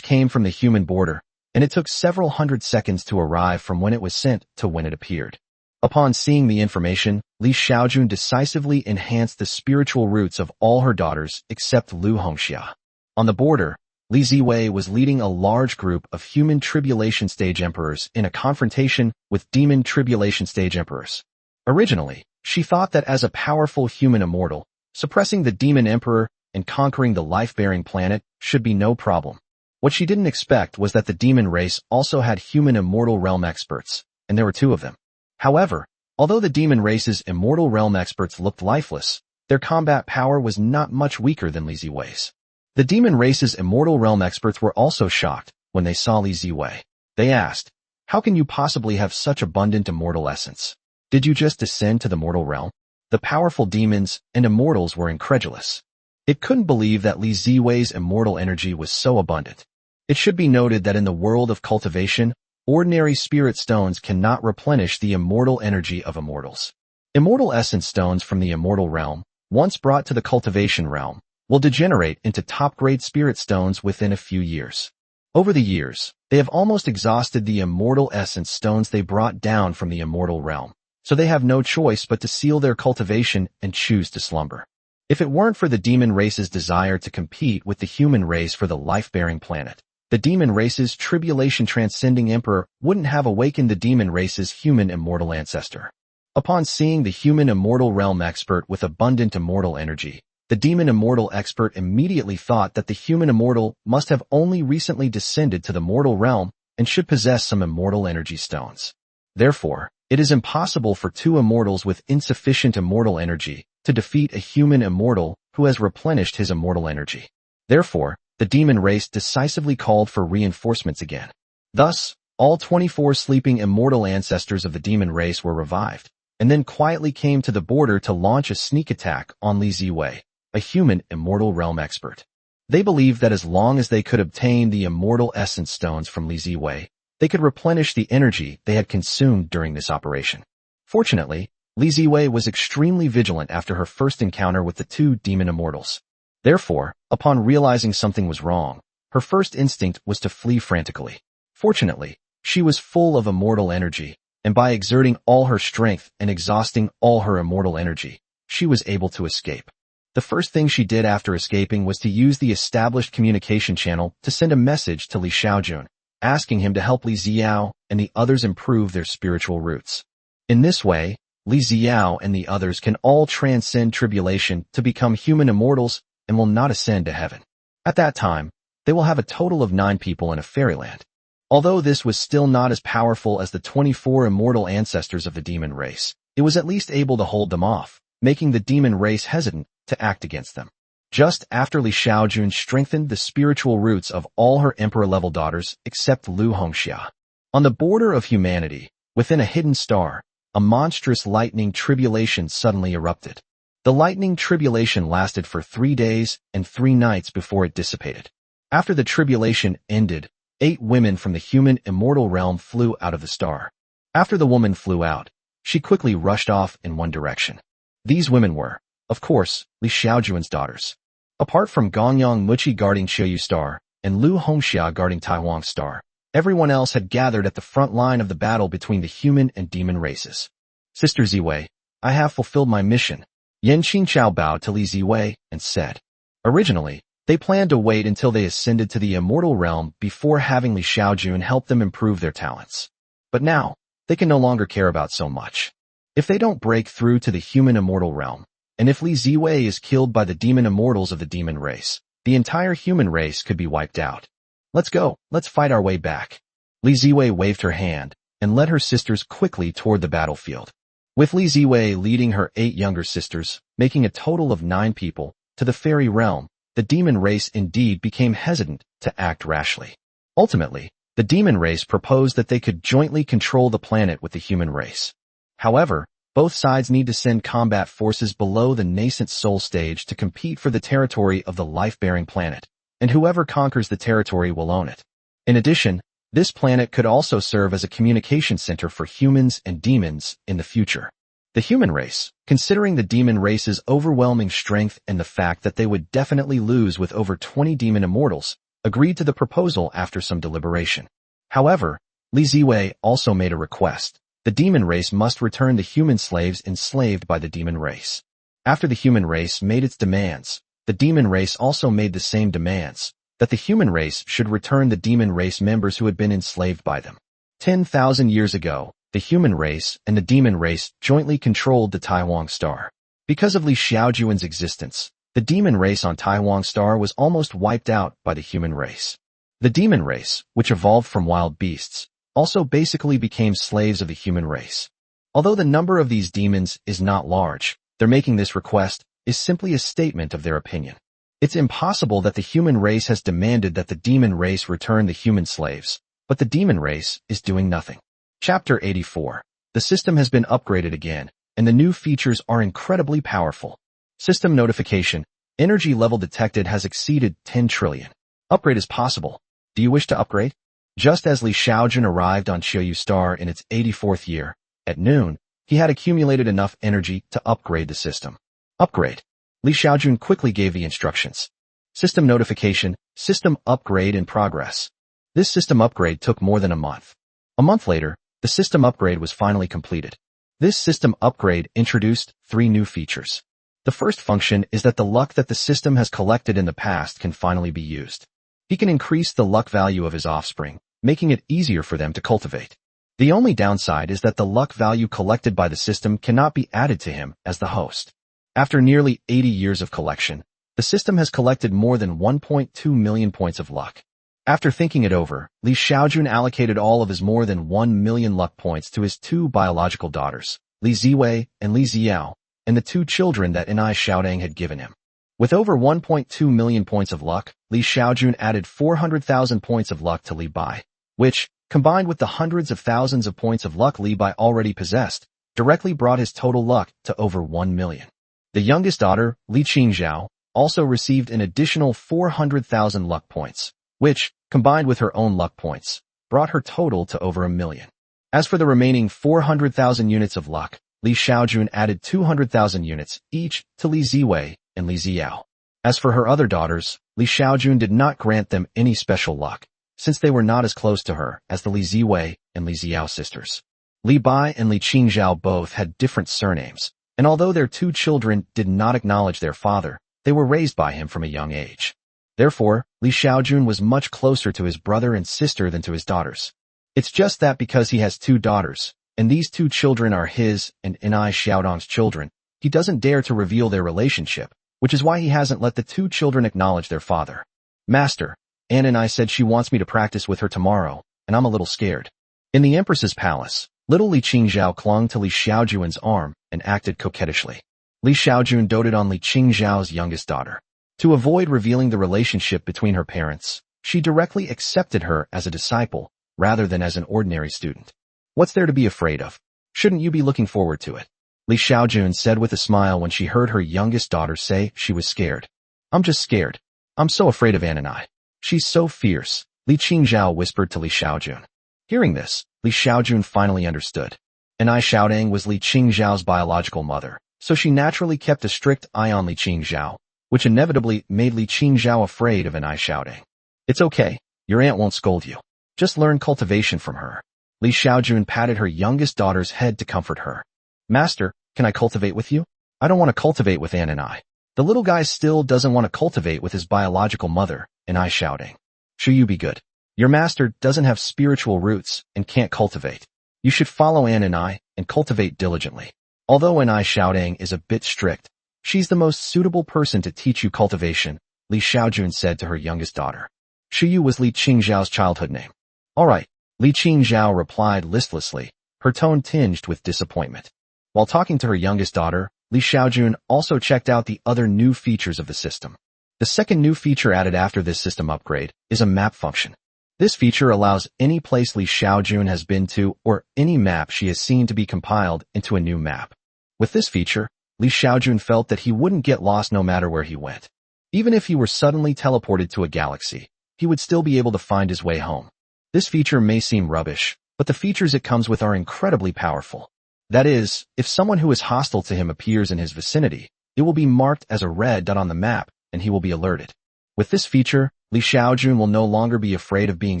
A: came from the human border, and it took several hundred seconds to arrive from when it was sent to when it appeared. Upon seeing the information, Li Xiaojun decisively enhanced the spiritual roots of all her daughters except Lu Hongxia. On the border, Li Ziwei was leading a large group of human tribulation stage emperors in a confrontation with demon tribulation stage emperors. Originally, she thought that as a powerful human immortal, suppressing the demon emperor and conquering the life-bearing planet should be no problem. What she didn't expect was that the demon race also had human immortal realm experts, and there were two of them. However, although the demon race's immortal realm experts looked lifeless, their combat power was not much weaker than Li Ziwei's. The demon race's immortal realm experts were also shocked when they saw Li Ziwei. They asked, "How can you possibly have such abundant immortal essence? Did you just descend to the mortal realm?" The powerful demons and immortals were incredulous. It couldn't believe that Li Ziwei's immortal energy was so abundant. It should be noted that in the world of cultivation, ordinary spirit stones cannot replenish the immortal energy of immortals. Immortal essence stones from the immortal realm, once brought to the cultivation realm, will degenerate into top-grade spirit stones within a few years. Over the years, they have almost exhausted the immortal essence stones they brought down from the immortal realm, so they have no choice but to seal their cultivation and choose to slumber. If it weren't for the demon race's desire to compete with the human race for the life-bearing planet, the demon race's tribulation transcending emperor wouldn't have awakened the demon race's human immortal ancestor. Upon seeing the human immortal realm expert with abundant immortal energy, the demon immortal expert immediately thought that the human immortal must have only recently descended to the mortal realm and should possess some immortal energy stones. Therefore, it is impossible for two immortals with insufficient immortal energy to defeat a human immortal who has replenished his immortal energy. Therefore, the demon race decisively called for reinforcements again. Thus, all 24 sleeping immortal ancestors of the demon race were revived, and then quietly came to the border to launch a sneak attack on Li Ziwei, a human immortal realm expert. They believed that as long as they could obtain the immortal essence stones from Li Ziwei, they could replenish the energy they had consumed during this operation. Fortunately, Li Ziwei was extremely vigilant after her first encounter with the two demon immortals. Therefore, upon realizing something was wrong, her first instinct was to flee frantically. Fortunately, she was full of immortal energy, and by exerting all her strength and exhausting all her immortal energy, she was able to escape. The first thing she did after escaping was to use the established communication channel to send a message to Li Xiaojun, asking him to help Li Ziao and the others improve their spiritual roots. In this way, Li Ziao and the others can all transcend tribulation to become human immortals and will not ascend to heaven. At that time, they will have a total of 9 people in a fairyland. Although this was still not as powerful as the 24 immortal ancestors of the demon race, it was at least able to hold them off, making the demon race hesitant to act against them. Just after Li Xiaojun strengthened the spiritual roots of all her emperor-level daughters except Lu Hongxia. On the border of humanity, within a hidden star, a monstrous lightning tribulation suddenly erupted. The lightning tribulation lasted for 3 days and 3 nights before it dissipated. After the tribulation ended, 8 women from the human immortal realm flew out of the star. After the woman flew out, she quickly rushed off in one direction. These women were, of course, Li Xiaojun's daughters. Apart from Gongyang Muqi guarding Xiaoyu Star and Lu Hongxia guarding Taiwan Star, everyone else had gathered at the front line of the battle between the human and demon races. Sister Ziwei, I have fulfilled my mission. Yan Qingqiao bowed to Li Ziwei and said. Originally, they planned to wait until they ascended to the immortal realm before having Li Xiaojun help them improve their talents. But now, they can no longer care about so much. If they don't break through to the human immortal realm, and if Li Ziwei is killed by the demon immortals of the demon race, the entire human race could be wiped out. Let's go, let's fight our way back. Li Ziwei waved her hand and led her sisters quickly toward the battlefield. With Li Ziwei leading her 8 younger sisters, making a total of 9 people, to the fairy realm, the demon race indeed became hesitant to act rashly. Ultimately, the demon race proposed that they could jointly control the planet with the human race. However, both sides need to send combat forces below the nascent soul stage to compete for the territory of the life-bearing planet, and whoever conquers the territory will own it. In addition, this planet could also serve as a communication center for humans and demons in the future. The human race, considering the demon race's overwhelming strength and the fact that they would definitely lose with over 20 demon immortals, agreed to the proposal after some deliberation. However, Li Ziwei also made a request. The demon race must return the human slaves enslaved by the demon race. After the human race made its demands, the demon race also made the same demands, that the human race should return the demon race members who had been enslaved by them. 10,000 years ago, the human race and the demon race jointly controlled the Taiwan star. Because of Li Xiaojun's existence, the demon race on Taiwan star was almost wiped out by the human race. The demon race, which evolved from wild beasts, also basically became slaves of the human race. Although the number of these demons is not large, their making this request is simply a statement of their opinion. It's impossible that the human race has demanded that the demon race return the human slaves, but the demon race is doing nothing. Chapter 84. The system has been upgraded again, and the new features are incredibly powerful. System notification. Energy level detected has exceeded 10 trillion. Upgrade is possible. Do you wish to upgrade? Just as Li Xiaojun arrived on Xiaoyu star in its 84th year, at noon, he had accumulated enough energy to upgrade the system. Upgrade. Li Xiaojun quickly gave the instructions. System notification. System upgrade in progress. This system upgrade took more than a month. A month later, the system upgrade was finally completed. This system upgrade introduced 3 new features. The first function is that the luck that the system has collected in the past can finally be used. He can increase the luck value of his offspring, making it easier for them to cultivate. The only downside is that the luck value collected by the system cannot be added to him as the host. After nearly 80 years of collection, the system has collected more than 1.2 million points of luck. After thinking it over, Li Xiaojun allocated all of his more than 1 million luck points to his 2 biological daughters, Li Ziwei and Li Ziao, and the 2 children that Enai Xiaodang had given him. With over 1.2 million points of luck, Li Xiaojun added 400,000 points of luck to Li Bai, which, combined with the hundreds of thousands of points of luck Li Bai already possessed, directly brought his total luck to over 1 million. The youngest daughter, Li Qingzhao, also received an additional 400,000 luck points, which, combined with her own luck points, brought her total to over 1 million. As for the remaining 400,000 units of luck, Li Xiaojun added 200,000 units each to Li Ziwei and Li Ziao. As for her other daughters, Li Xiaojun did not grant them any special luck, since they were not as close to her as the Li Ziwei and Li Ziao sisters. Li Bai and Li Qingzhao both had different surnames, and although their 2 children did not acknowledge their father, they were raised by him from a young age. Therefore, Li Xiaojun was much closer to his brother and sister than to his daughters. It's just that because he has 2 daughters, and these 2 children are his and Enai Xiaodong's children, he doesn't dare to reveal their relationship, which is why he hasn't let the 2 children acknowledge their father. Master, Anne and I said she wants me to practice with her tomorrow, and I'm a little scared. In the Empress's palace, little Li Qingzhao clung to Li Xiaojun's arm and acted coquettishly. Li Xiaojun doted on Li Qingzhao's youngest daughter. To avoid revealing the relationship between her parents, she directly accepted her as a disciple, rather than as an ordinary student. What's there to be afraid of? Shouldn't you be looking forward to it? Li Xiaojun said with a smile when she heard her youngest daughter say she was scared. I'm just scared. I'm so afraid of Anne and I. She's so fierce, Li Qingzhao whispered to Li Xiaojun. Hearing this, Li Xiaojun finally understood. Enai Xiaodang was Li Qingzhao's biological mother, so she naturally kept a strict eye on Li Qingzhao, which inevitably made Li Qingzhao afraid of Enai Xiaodang. It's okay, your aunt won't scold you. Just learn cultivation from her. Li Xiaojun patted her youngest daughter's head to comfort her. Master, can I cultivate with you? I don't want to cultivate with Anne and I. The little guy still doesn't want to cultivate with his biological mother, Enai Xiaodang. Sure, you be good. Your master doesn't have spiritual roots and can't cultivate. You should follow Anne and I and cultivate diligently. Although Enai Xiaodang is a bit strict, she's the most suitable person to teach you cultivation, Li Xiaojun said to her youngest daughter. Shiyu was Li Qingzhao's childhood name. All right, Li Qingzhao replied listlessly, her tone tinged with disappointment. While talking to her youngest daughter, Li Xiaojun also checked out the other new features of the system. The second new feature added after this system upgrade is a map function. This feature allows any place Li Xiaojun has been to or any map she has seen to be compiled into a new map. With this feature, Li Xiaojun felt that he wouldn't get lost no matter where he went. Even if he were suddenly teleported to a galaxy, he would still be able to find his way home. This feature may seem rubbish, but the features it comes with are incredibly powerful. That is, if someone who is hostile to him appears in his vicinity, it will be marked as a red dot on the map, and he will be alerted. With this feature, Xiaojun will no longer be afraid of being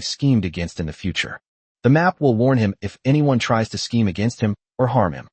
A: schemed against in the future. The map will warn him if anyone tries to scheme against him or harm him.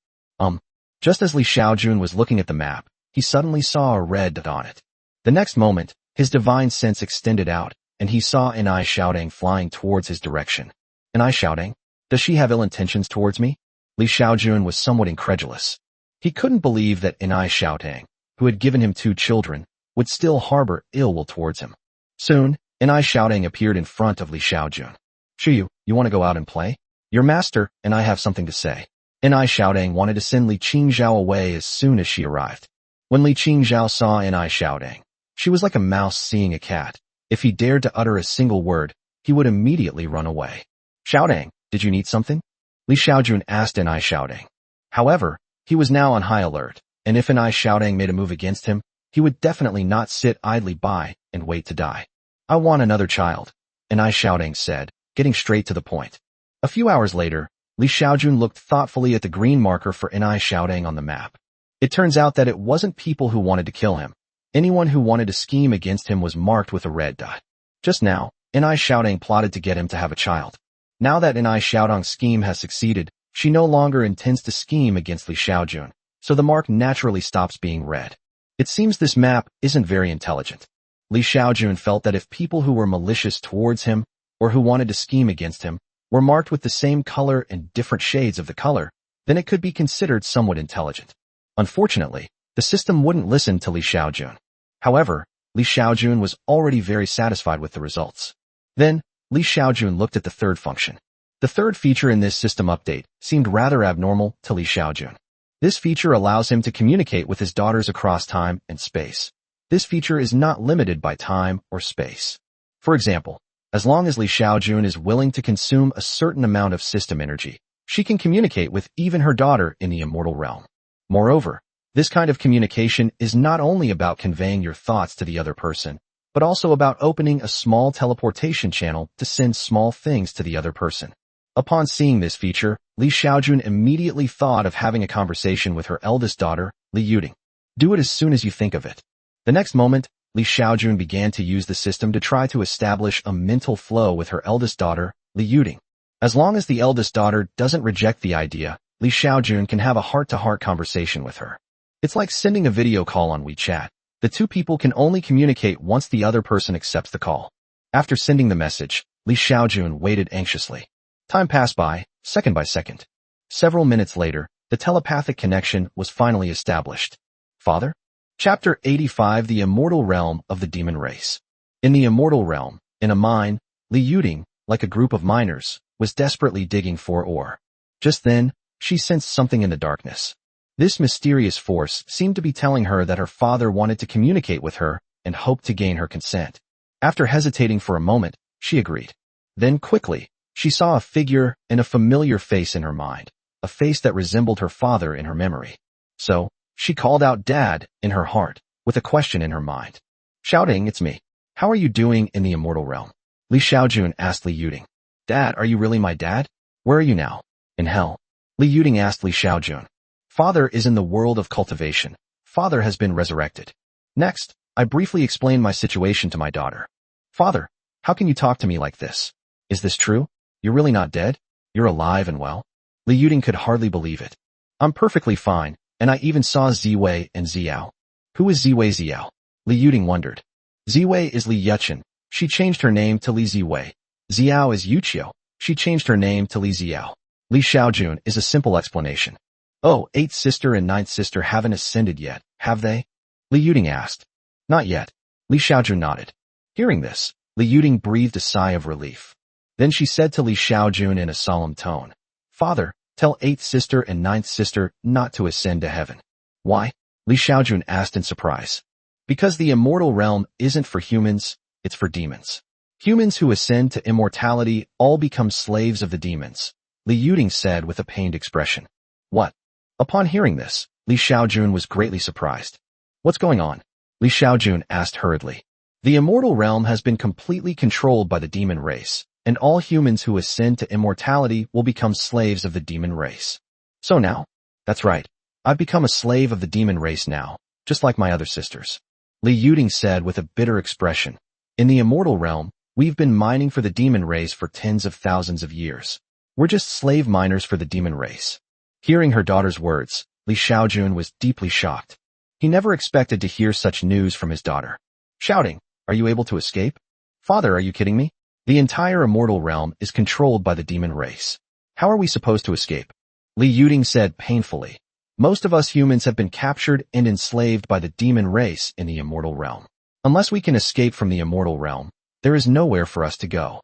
A: Just as Xiaojun was looking at the map, he suddenly saw a red dot on it. The next moment, his divine sense extended out, and he saw Xiaojun flying towards his direction. Xiaojun? Does she have ill intentions towards me? Xiaojun was somewhat incredulous. He couldn't believe that Xiaojun, who had given him 2 children, would still harbor ill will towards him. Soon, Xiaojun appeared in front of Xiaojun. Shuyu, you want to go out and play? Your master and I have something to say. Xiaojun wanted to send Li Qingzhao away as soon as she arrived. When Li Qingzhao saw Xiaojun, she was like a mouse seeing a cat. If he dared to utter a single word, he would immediately run away. Xiaojun, did you need something? Xiaojun asked Xiaojun. However, he was now on high alert, and if Xiaojun made a move against him, he would definitely not sit idly by and wait to die. I want another child, Xiaojun said, getting straight to the point. A few hours later, Xiaojun looked thoughtfully at the green marker for Xiaojun on the map. It turns out that it wasn't people who wanted to kill him. Anyone who wanted to scheme against him was marked with a red dot. Just now, Xiaojun plotted to get him to have a child. Now that Xiaojun's scheme has succeeded, she no longer intends to scheme against Xiaojun, so the mark naturally stops being red. It seems this map isn't very intelligent. Xiaojun felt that if people who were malicious towards him, or who wanted to scheme against him, were marked with the same color and different shades of the color, then it could be considered somewhat intelligent. Unfortunately, the system wouldn't listen to Xiaojun. However, Xiaojun was already very satisfied with the results. Then, Xiaojun looked at the third function. The third feature in this system update seemed rather abnormal to Xiaojun. This feature allows him to communicate with his daughters across time and space. This feature is not limited by time or space. For example, as long as Xiaojun is willing to consume a certain amount of system energy, she can communicate with even her daughter in the immortal realm. Moreover, this kind of communication is not only about conveying your thoughts to the other person, but also about opening a small teleportation channel to send small things to the other person. Upon seeing this feature, Xiaojun immediately thought of having a conversation with her eldest daughter, Li Yuding. Do it as soon as you think of it. The next moment, Xiaojun began to use the system to try to establish a mental flow with her eldest daughter, Li Yuding. As long as the eldest daughter doesn't reject the idea, Xiaojun can have a heart-to-heart conversation with her. It's like sending a video call on WeChat. The 2 people can only communicate once the other person accepts the call. After sending the message, Xiaojun waited anxiously. Time passed by, second by second. Several minutes later, the telepathic connection was finally established. Father? Chapter 85: The Immortal Realm of the Demon Race. In the immortal realm, in a mine, Li Yuding, like a group of miners, was desperately digging for ore. Just then, she sensed something in the darkness. This mysterious force seemed to be telling her that her father wanted to communicate with her and hoped to gain her consent. After hesitating for a moment, she agreed. Then quickly, she saw a figure and a familiar face in her mind, a face that resembled her father in her memory. So, she called out Dad in her heart, with a question in her mind. Shouting, it's me. How are you doing in the immortal realm? Xiaojun asked Li Yuding. Dad, are you really my dad? Where are you now? In hell. Li Yuding asked Xiaojun. Father is in the world of cultivation. Father has been resurrected. Next, I briefly explained my situation to my daughter. Father, how can you talk to me like this? Is this true? You're really not dead? You're alive and well? Li Yuding could hardly believe it. I'm perfectly fine, and I even saw Ziwei and Xiao. Who is Ziwei Xiao? Li Yuding wondered. Ziwei is Li Yuchen. She changed her name to Li Ziwei. Xiao is Yuqiu. She changed her name to Li Xiao. Li Xiaojun is a simple explanation. Oh, 8th sister and 9th sister haven't ascended yet, have they? Li Yuding asked. Not yet. Li Xiaojun nodded. Hearing this, Li Yuding breathed a sigh of relief. Then she said to Li Xiaojun in a solemn tone, Father, tell 8th sister and 9th sister not to ascend to heaven. Why? Li Xiaojun asked in surprise. Because the immortal realm isn't for humans, it's for demons. Humans who ascend to immortality all become slaves of the demons, Li Yuding said with a pained expression. What? Upon hearing this, Li Xiaojun was greatly surprised. What's going on? Li Xiaojun asked hurriedly. The immortal realm has been completely controlled by the demon race, and all humans who ascend to immortality will become slaves of the demon race. So now, That's right. I've become a slave of the demon race now, just like my other sisters. Li Yuding said with a bitter expression. In the immortal realm, we've been mining for the demon race for tens of thousands of years. We're just slave miners for the demon race. Hearing her daughter's words, Li Xiaojun was deeply shocked. He never expected to hear such news from his daughter. Shouting, "Are you able to escape? Father, are you kidding me? The entire immortal realm is controlled by the demon race. How are we supposed to escape?" Li Yuding said painfully. Most of us humans have been captured and enslaved by the demon race in the immortal realm. Unless we can escape from the immortal realm, there is nowhere for us to go.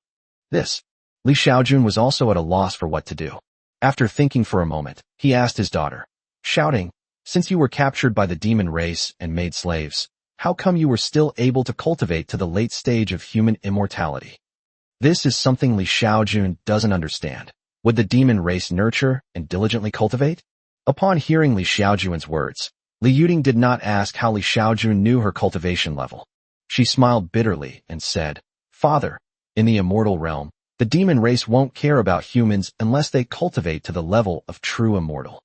A: Li Xiaojun was also at a loss for what to do. After thinking for a moment, he asked his daughter, shouting, "Since you were captured by the demon race and made slaves, how come you were still able to cultivate to the late stage of human immortality?" This is something Li Xiaojun doesn't understand. Would the demon race nurture and diligently cultivate? Upon hearing Li Xiaojun's words, Li Yuding did not ask how Li Xiaojun knew her cultivation level. She smiled bitterly and said, "Father, in the immortal realm, the demon race won't care about humans unless they cultivate to the level of true immortal.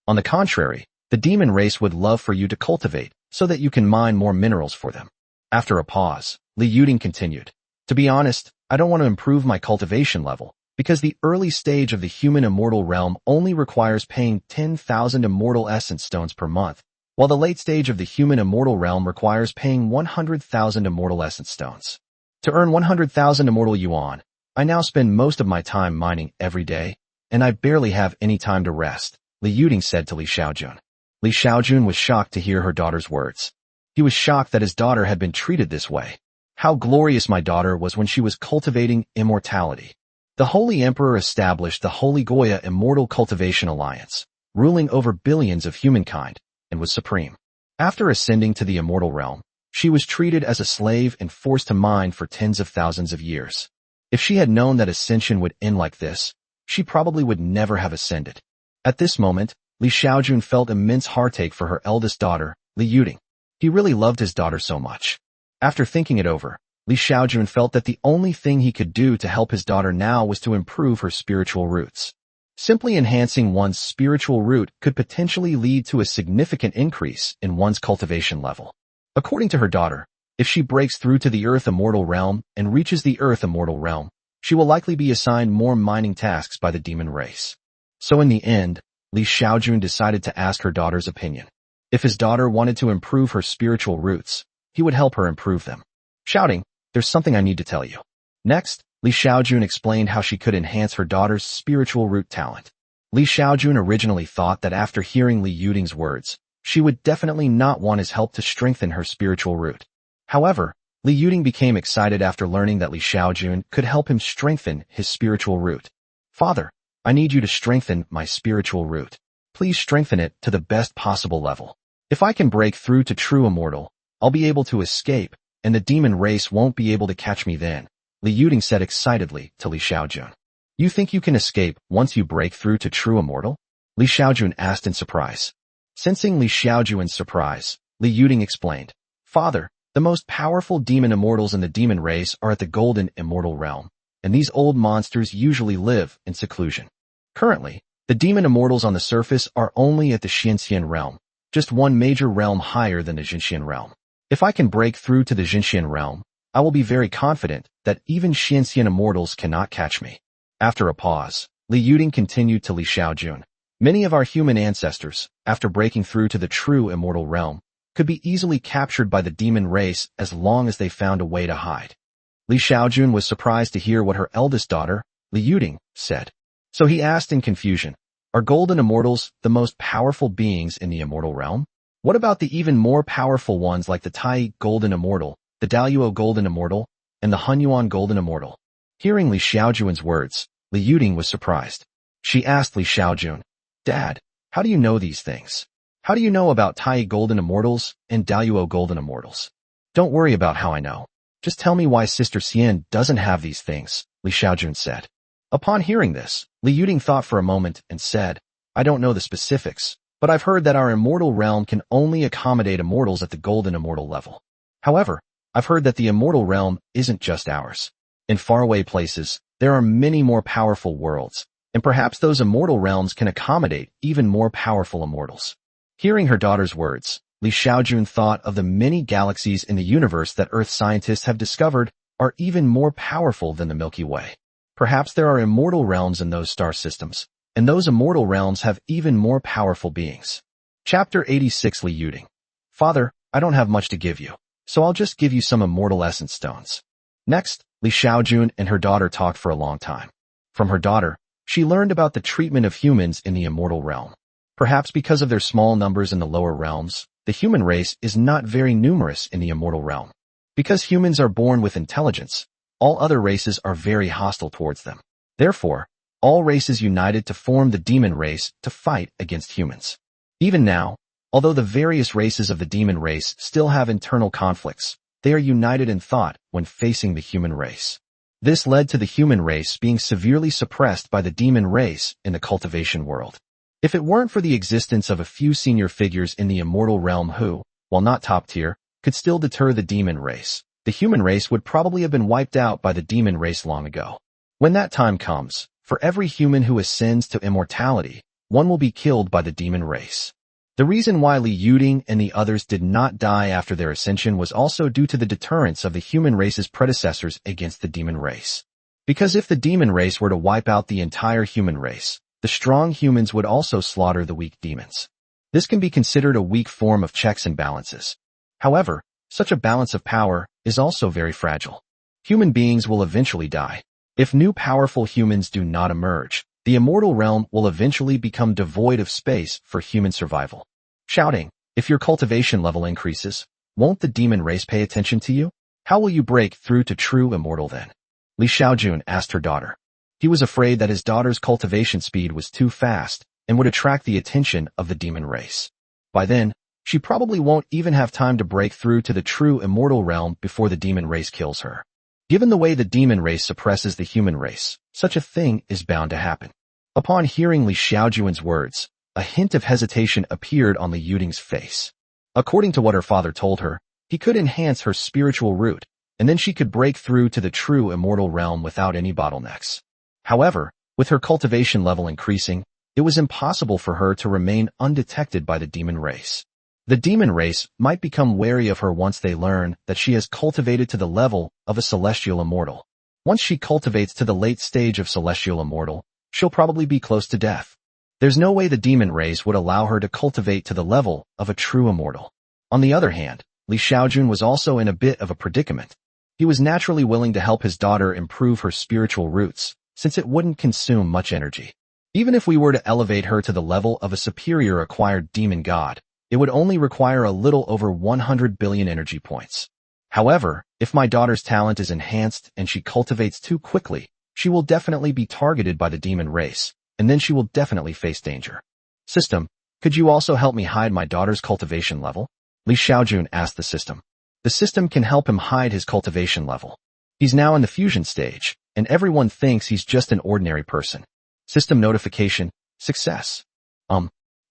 A: On the contrary, the demon race would love for you to cultivate so that you can mine more minerals for them." After a pause, Li Yuding continued, "To be honest, I don't want to improve my cultivation level, because the early stage of the human immortal realm only requires paying 10,000 immortal essence stones per month, while the late stage of the human immortal realm requires paying 100,000 immortal essence stones. To earn 100,000 immortal yuan, I now spend most of my time mining every day, and I barely have any time to rest," Li Yuding said to Li Xiaojun. Li Xiaojun was shocked to hear her daughter's words. He was shocked that his daughter had been treated this way. How glorious my daughter was when she was cultivating immortality. The Holy Emperor established the Holy Goya Immortal Cultivation Alliance, ruling over billions of humankind, and was supreme. After ascending to the immortal realm, she was treated as a slave and forced to mine for tens of thousands of years. If she had known that ascension would end like this, she probably would never have ascended. At this moment, Li Xiaojun felt immense heartache for her eldest daughter, Li Yuding. He really loved his daughter so much. After thinking it over, Li Xiaojun felt that the only thing he could do to help his daughter now was to improve her spiritual roots. Simply enhancing one's spiritual root could potentially lead to a significant increase in one's cultivation level. According to her daughter, if she breaks through to the Earth Immortal Realm and reaches the Earth Immortal Realm, she will likely be assigned more mining tasks by the demon race. So in the end, Li Xiaojun decided to ask her daughter's opinion. If his daughter wanted to improve her spiritual roots, he would help her improve them. Shouting, "There's something I need to tell you." Next, Li Xiaojun explained how she could enhance her daughter's spiritual root talent. Li Xiaojun originally thought that after hearing Li Yuding's words, she would definitely not want his help to strengthen her spiritual root. However, Li Yuding became excited after learning that Li Xiaojun could help him strengthen his spiritual root. "Father, I need you to strengthen my spiritual root. Please strengthen it to the best possible level. If I can break through to true immortal, I'll be able to escape, and the demon race won't be able to catch me then," Li Yuding said excitedly to Li Xiaojun. "You think you can escape once you break through to true immortal?" Li Xiaojun asked in surprise. Sensing Li Xiaojun's surprise, Li Yuding explained, "Father, the most powerful demon immortals in the demon race are at the golden immortal realm, and these old monsters usually live in seclusion. Currently, the demon immortals on the surface are only at the Xianxian realm, just one major realm higher than the Jinxian realm. If I can break through to the Jinxian realm, I will be very confident that even Xianxian immortals cannot catch me." After a pause, Li Yuding continued to Li Xiaojun. "Many of our human ancestors, after breaking through to the true immortal realm, could be easily captured by the demon race as long as they found a way to hide." Li Xiaojun was surprised to hear what her eldest daughter, Li Yuding, said. So he asked in confusion, "Are golden immortals the most powerful beings in the immortal realm? What about the even more powerful ones like the Tai Golden Immortal, the Daluo Golden Immortal, and the Hunyuan Golden Immortal?" Hearing Li Xiaojun's words, Li Yuding was surprised. She asked Li Xiaojun, "Dad, how do you know these things? How do you know about Tai Golden Immortals and Daluo Golden Immortals?" "Don't worry about how I know. Just tell me why Sister Xian doesn't have these things," Li Xiaojun said. Upon hearing this, Li Yuding thought for a moment and said, "I don't know the specifics, but I've heard that our immortal realm can only accommodate immortals at the golden immortal level. However, I've heard that the immortal realm isn't just ours. In faraway places, there are many more powerful worlds, and perhaps those immortal realms can accommodate even more powerful immortals. Hearing her daughter's words, Xiaojun thought of the many galaxies in the universe that Earth scientists have discovered are even more powerful than the Milky Way. Perhaps there are immortal realms in those star systems, and those immortal realms have even more powerful beings. Chapter 86. Xiaojun. Father, I don't have much to give you, so I'll just give you some immortal essence stones. Next, Xiaojun and her daughter talked for a long time. From her daughter, she learned about the treatment of humans in the immortal realm. Perhaps because of their small numbers in the lower realms, the human race is not very numerous in the immortal realm. Because humans are born with intelligence, all other races are very hostile towards them. Therefore, all races united to form the demon race to fight against humans. Even now, although the various races of the demon race still have internal conflicts, they are united in thought when facing the human race. This led to the human race being severely suppressed by the demon race in the cultivation world. If it weren't for the existence of a few senior figures in the immortal realm who, while not top tier, could still deter the demon race, the human race would probably have been wiped out by the demon race long ago. When that time comes, for every human who ascends to immortality, one will be killed by the demon race. The reason why Xiaojun and the others did not die after their ascension was also due to the deterrence of the human race's predecessors against the demon race. Because if the demon race were to wipe out the entire human race, the strong humans would also slaughter the weak demons. This can be considered a weak form of checks and balances. However, such a balance of power is also very fragile. Human beings will eventually die. If new powerful humans do not emerge, the immortal realm will eventually become devoid of space for human survival. Shouting, if your cultivation level increases, won't the demon race pay attention to you? How will you break through to true immortal then? Xiaojun asked her daughter. He was afraid that his daughter's cultivation speed was too fast and would attract the attention of the demon race. By then, she probably won't even have time to break through to the true immortal realm before the demon race kills her. Given the way the demon race suppresses the human race, such a thing is bound to happen. Upon hearing Xiaojun's words, a hint of hesitation appeared on Xiaojun's face. According to what her father told her, he could enhance her spiritual root, and then she could break through to the true immortal realm without any bottlenecks. However, with her cultivation level increasing, it was impossible for her to remain undetected by the demon race. The demon race might become wary of her once they learn that she has cultivated to the level of a celestial immortal. Once she cultivates to the late stage of celestial immortal, she'll probably be close to death. There's no way the demon race would allow her to cultivate to the level of a true immortal. On the other hand, Xiaojun was also in a bit of a predicament. He was naturally willing to help his daughter improve her spiritual roots, since it wouldn't consume much energy. Even if we were to elevate her to the level of a superior acquired demon god, it would only require a little over 100 billion energy points. However, if my daughter's talent is enhanced and she cultivates too quickly, she will definitely be targeted by the demon race, and then she will definitely face danger. System, could you also help me hide my daughter's cultivation level? Xiaojun asked the system. The system can help him hide his cultivation level. He's now in the fusion stage, and everyone thinks he's just an ordinary person. System notification, success.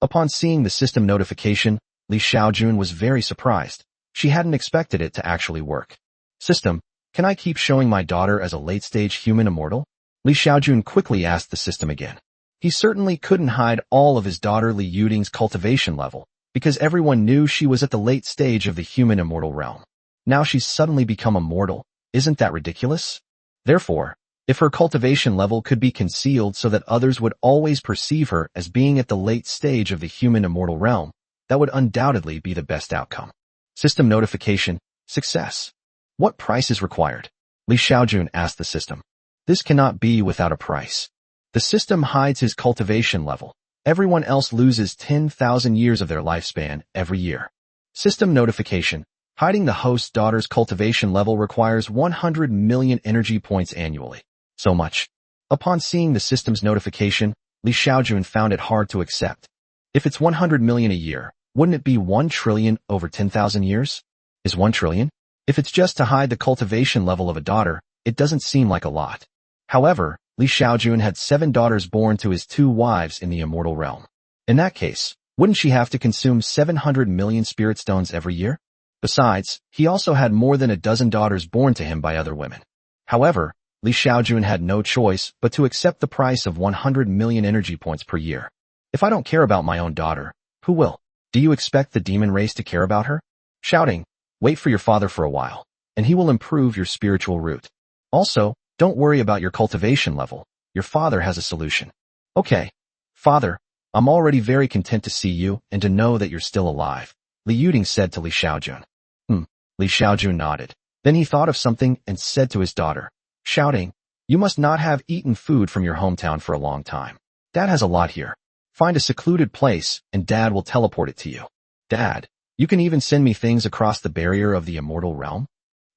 A: Upon seeing the system notification, Xiaojun was very surprised. She hadn't expected it to actually work. System, can I keep showing my daughter as a late-stage human immortal? Xiaojun quickly asked the system again. He certainly couldn't hide all of his daughter Xiaojun's cultivation level, because everyone knew she was at the late stage of the human immortal realm. Now she's suddenly become immortal. Isn't that ridiculous? Therefore, if her cultivation level could be concealed so that others would always perceive her as being at the late stage of the human immortal realm, that would undoubtedly be the best outcome. System notification, success. What price is required? Xiaojun asked the system. This cannot be without a price. The system hides his cultivation level. Everyone else loses 10,000 years of their lifespan every year. System notification. Hiding the host's daughter's cultivation level requires 100 million energy points annually. So much. Upon seeing the system's notification, Xiaojun found it hard to accept. If it's 100 million a year, wouldn't it be 1 trillion over 10,000 years? Is 1 trillion? If it's just to hide the cultivation level of a daughter, it doesn't seem like a lot. However, Xiaojun had 7 daughters born to his 2 wives in the immortal realm. In that case, wouldn't she have to consume 700 million spirit stones every year? Besides, he also had more than a dozen daughters born to him by other women. However, Li Xiaojun had no choice but to accept the price of 100 million energy points per year. If I don't care about my own daughter, who will? Do you expect the demon race to care about her? Shouting, wait for your father for a while, and he will improve your spiritual root. Also, don't worry about your cultivation level. Your father has a solution. Okay. Father, I'm already very content to see you and to know that you're still alive, Li Yuding said to Li Xiaojun. Li Xiaojun nodded. Then he thought of something and said to his daughter, shouting, you must not have eaten food from your hometown for a long time. Dad has a lot here. Find a secluded place and Dad will teleport it to you. Dad, you can even send me things across the barrier of the immortal realm?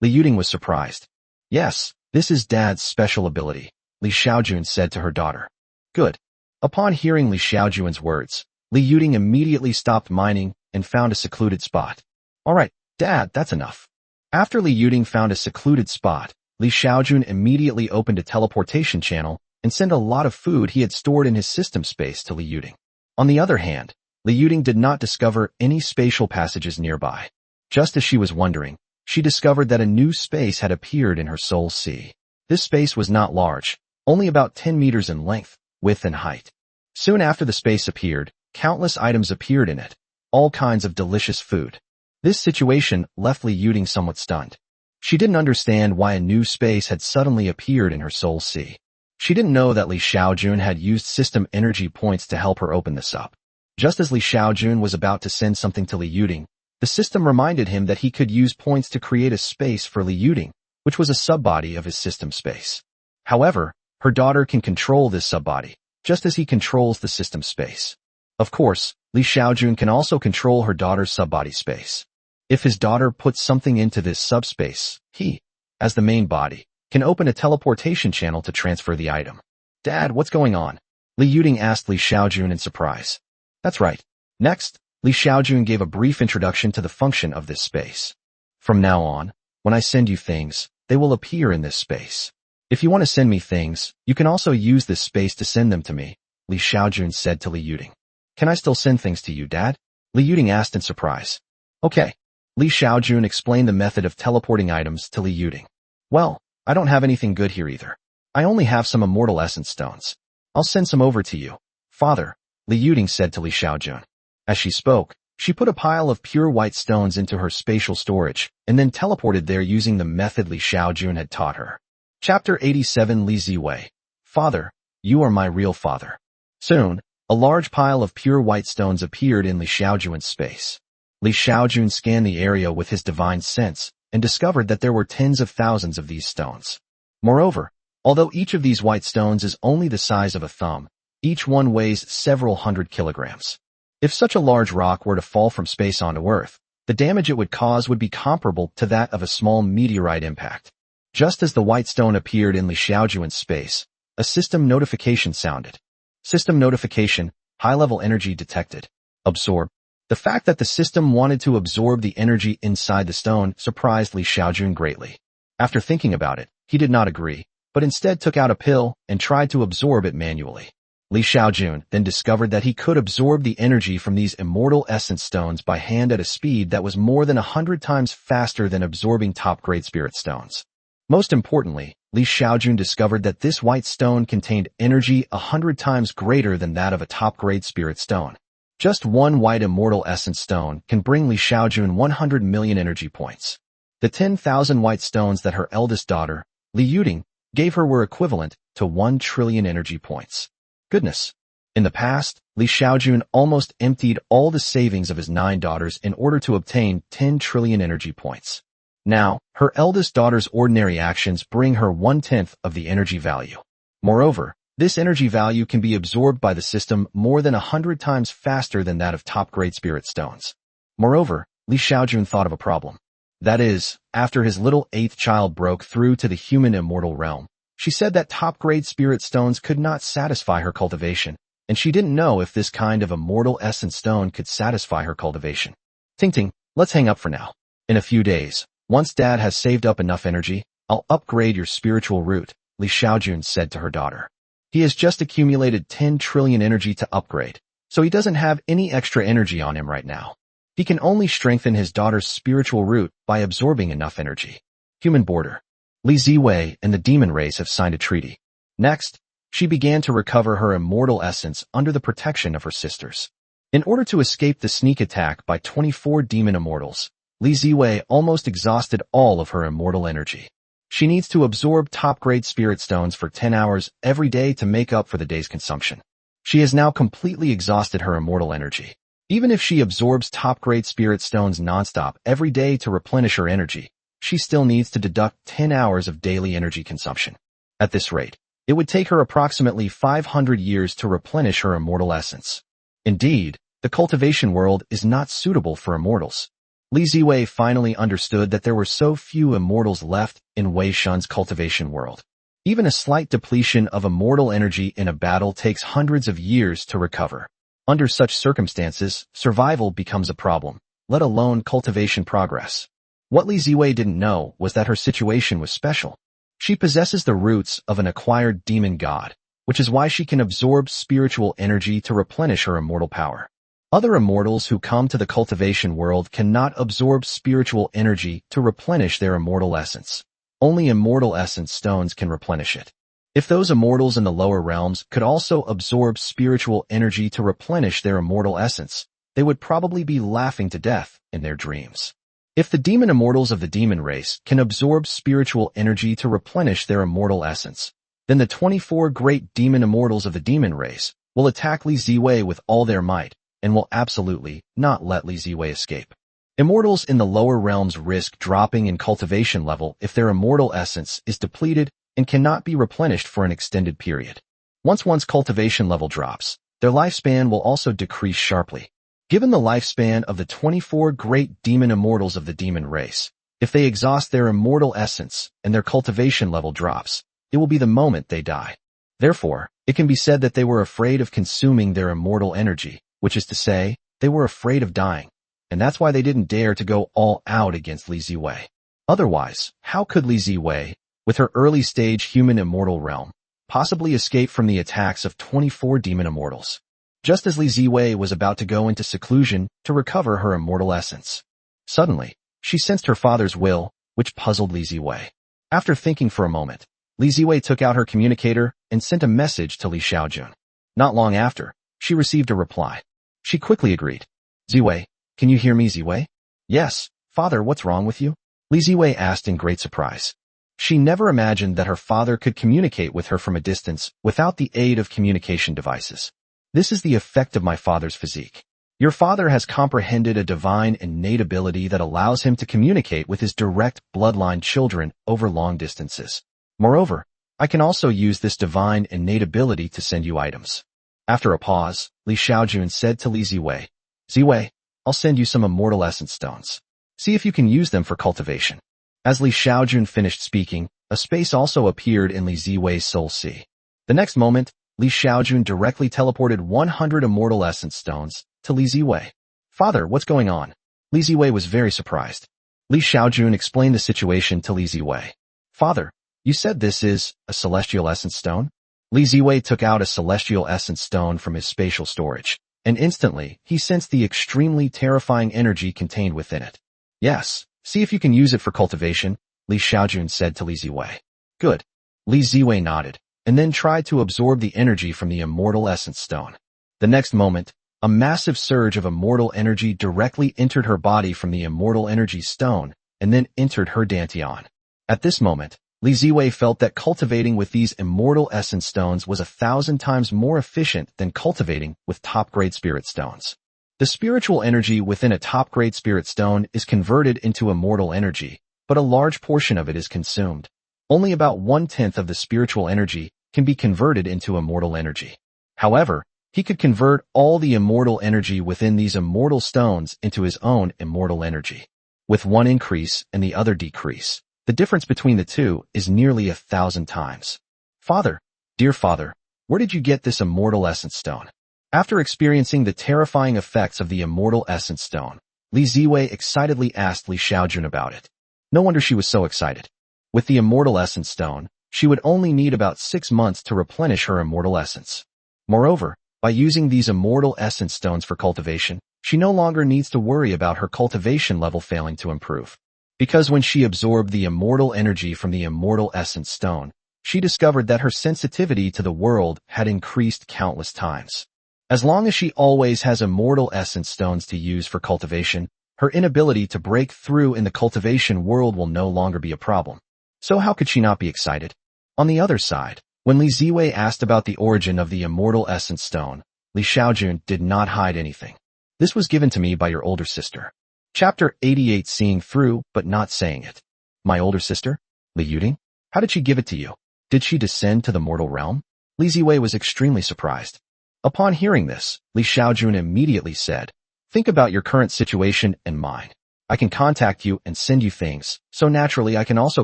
A: Li Yuding was surprised. Yes, this is Dad's special ability, Li Xiaojun said to her daughter. Good. Upon hearing Li Xiaojun's words, Li Yuding immediately stopped mining and found a secluded spot. All right, Dad, that's enough. After Li Yuding found a secluded spot, Li Xiaojun immediately opened a teleportation channel and sent a lot of food he had stored in his system space to Li Yuding. On the other hand, Li Yuding did not discover any spatial passages nearby. Just as she was wondering, she discovered that a new space had appeared in her soul sea. This space was not large, only about 10 meters in length, width and height. Soon after the space appeared, countless items appeared in it, all kinds of delicious food. This situation left Li Yuding somewhat stunned. She didn't understand why a new space had suddenly appeared in her soul sea. She didn't know that Li Xiaojun had used system energy points to help her open this up. Just as Li Xiaojun was about to send something to Li Yuding, the system reminded him that he could use points to create a space for Li Yuding, which was a subbody of his system space. However, her daughter can control this subbody, just as he controls the system space. Of course, Li Xiaojun can also control her daughter's subbody space. If his daughter puts something into this subspace, he, as the main body, can open a teleportation channel to transfer the item. Dad, what's going on? Li Yuding asked Li Xiaojun in surprise. That's right. Next, Li Xiaojun gave a brief introduction to the function of this space. From now on, when I send you things, they will appear in this space. If you want to send me things, you can also use this space to send them to me, Li Xiaojun said to Li Yuding. Can I still send things to you, Dad? Li Yuding asked in surprise. Okay. Li Xiaojun explained the method of teleporting items to Li Yuding. Well, I don't have anything good here either. I only have some immortal essence stones. I'll send some over to you, Father, Li Yuding said to Li Xiaojun. As she spoke, she put a pile of pure white stones into her spatial storage and then teleported there using the method Li Xiaojun had taught her. Chapter 87 Li Ziwei. Father, you are my real father. Soon, a large pile of pure white stones appeared in Li Xiaojun's space. Li Xiaojun scanned the area with his divine sense and discovered that there were tens of thousands of these stones. Moreover, although each of these white stones is only the size of a thumb, each one weighs several hundred kilograms. If such a large rock were to fall from space onto Earth, the damage it would cause would be comparable to that of a small meteorite impact. Just as the white stone appeared in Li Xiaojun's space, a system notification sounded. System notification, high-level energy detected. Absorb. The fact that the system wanted to absorb the energy inside the stone surprised Li Xiaojun greatly. After thinking about it, he did not agree, but instead took out a pill and tried to absorb it manually. Li Xiaojun then discovered that he could absorb the energy from these immortal essence stones by hand at a speed that was more than 100 times faster than absorbing top-grade spirit stones. Most importantly, Li Xiaojun discovered that this white stone contained energy 100 times greater than that of a top-grade spirit stone. Just one white immortal essence stone can bring Li Xiaojun 100 million energy points. The 10,000 white stones that her eldest daughter, Li Yuding, gave her were equivalent to 1 trillion energy points. Goodness. In the past, Li Xiaojun almost emptied all the savings of his 9 daughters in order to obtain 10 trillion energy points. Now, her eldest daughter's ordinary actions bring her 1/10 of the energy value. Moreover, this energy value can be absorbed by the system more than 100 times faster than that of top-grade spirit stones. Moreover, Li Xiaojun thought of a problem. That is, after his little 8th child broke through to the human immortal realm, she said that top-grade spirit stones could not satisfy her cultivation, and she didn't know if this kind of immortal essence stone could satisfy her cultivation. Ting, let's hang up for now. In a few days, once Dad has saved up enough energy, I'll upgrade your spiritual root, Li Xiaojun said to her daughter. He has just accumulated 10 trillion energy to upgrade, so he doesn't have any extra energy on him right now. He can only strengthen his daughter's spiritual root by absorbing enough energy. Human border. Li Ziwei and the demon race have signed a treaty. Next, she began to recover her immortal essence under the protection of her sisters. In order to escape the sneak attack by 24 demon immortals, Li Ziwei almost exhausted all of her immortal energy. She needs to absorb top-grade spirit stones for 10 hours every day to make up for the day's consumption. She has now completely exhausted her immortal energy. Even if she absorbs top-grade spirit stones nonstop every day to replenish her energy, she still needs to deduct 10 hours of daily energy consumption. At this rate, it would take her approximately 500 years to replenish her immortal essence. Indeed, the cultivation world is not suitable for immortals. Li Ziwei finally understood that there were so few immortals left in Wei Shun's cultivation world. Even a slight depletion of immortal energy in a battle takes hundreds of years to recover. Under such circumstances, survival becomes a problem, let alone cultivation progress. What Li Ziwei didn't know was that her situation was special. She possesses the roots of an acquired demon god, which is why she can absorb spiritual energy to replenish her immortal power. Other immortals who come to the cultivation world cannot absorb spiritual energy to replenish their immortal essence. Only immortal essence stones can replenish it. If those immortals in the lower realms could also absorb spiritual energy to replenish their immortal essence, they would probably be laughing to death in their dreams. If the demon immortals of the demon race can absorb spiritual energy to replenish their immortal essence, then the 24 great demon immortals of the demon race will attack Li Ziwei with all their might, and will absolutely not let Li Ziwei escape. Immortals in the lower realms risk dropping in cultivation level if their immortal essence is depleted and cannot be replenished for an extended period. Once one's cultivation level drops, their lifespan will also decrease sharply. Given the lifespan of the 24 great demon immortals of the demon race, if they exhaust their immortal essence and their cultivation level drops, it will be the moment they die. Therefore, it can be said that they were afraid of consuming their immortal energy, which is to say, they were afraid of dying, and that's why they didn't dare to go all out against Li Ziwei. Otherwise, how could Li Ziwei, with her early-stage human immortal realm, possibly escape from the attacks of 24 demon immortals? Just as Li Ziwei was about to go into seclusion to recover her immortal essence, suddenly, she sensed her father's will, which puzzled Li Ziwei. After thinking for a moment, Li Ziwei took out her communicator and sent a message to Li Xiaojun. Not long after, she received a reply. She quickly agreed. Ziwei, can you hear me, Ziwei? Yes, father, what's wrong with you? Li Ziwei asked in great surprise. She never imagined that her father could communicate with her from a distance without the aid of communication devices. This is the effect of my father's physique. Your father has comprehended a divine innate ability that allows him to communicate with his direct bloodline children over long distances. Moreover, I can also use this divine innate ability to send you items. After a pause, Li Xiaojun said to Li Ziwei, Ziwei, I'll send you some immortal essence stones. See if you can use them for cultivation. As Li Xiaojun finished speaking, a space also appeared in Li Ziwei's soul sea. The next moment, Li Xiaojun directly teleported 100 immortal essence stones to Li Ziwei. Father, what's going on? Li Ziwei was very surprised. Li Xiaojun explained the situation to Li Ziwei. Father, you said this is a celestial essence stone? Li Ziwei took out a celestial essence stone from his spatial storage, and instantly, he sensed the extremely terrifying energy contained within it. Yes, see if you can use it for cultivation, Li Xiaojun said to Li Ziwei. Good. Li Ziwei nodded, and then tried to absorb the energy from the immortal essence stone. The next moment, a massive surge of immortal energy directly entered her body from the immortal energy stone, and then entered her dantian. At this moment, Li Ziwei felt that cultivating with these immortal essence stones was 1,000 times more efficient than cultivating with top-grade spirit stones. The spiritual energy within a top-grade spirit stone is converted into immortal energy, but a large portion of it is consumed. Only about 1/10 of the spiritual energy can be converted into immortal energy. However, he could convert all the immortal energy within these immortal stones into his own immortal energy. With one increase and the other decrease, the difference between the two is nearly 1,000 times. Father, dear father, where did you get this immortal essence stone? After experiencing the terrifying effects of the immortal essence stone, Li Ziwei excitedly asked Li Xiaojun about it. No wonder she was so excited. With the immortal essence stone, she would only need about 6 months to replenish her immortal essence. Moreover, by using these immortal essence stones for cultivation, she no longer needs to worry about her cultivation level failing to improve. Because when she absorbed the immortal energy from the immortal essence stone, she discovered that her sensitivity to the world had increased countless times. As long as she always has immortal essence stones to use for cultivation, her inability to break through in the cultivation world will no longer be a problem. So how could she not be excited? On the other side, when Li Ziwei asked about the origin of the immortal essence stone, Li Xiaojun did not hide anything. This was given to me by your older sister. Chapter 88, Seeing Through but Not Saying It. My older sister? Li Yuding? How did she give it to you? Did she descend to the mortal realm? Li Ziwei was extremely surprised. Upon hearing this, Li Xiaojun immediately said, think about your current situation and mine. I can contact you and send you things, so naturally I can also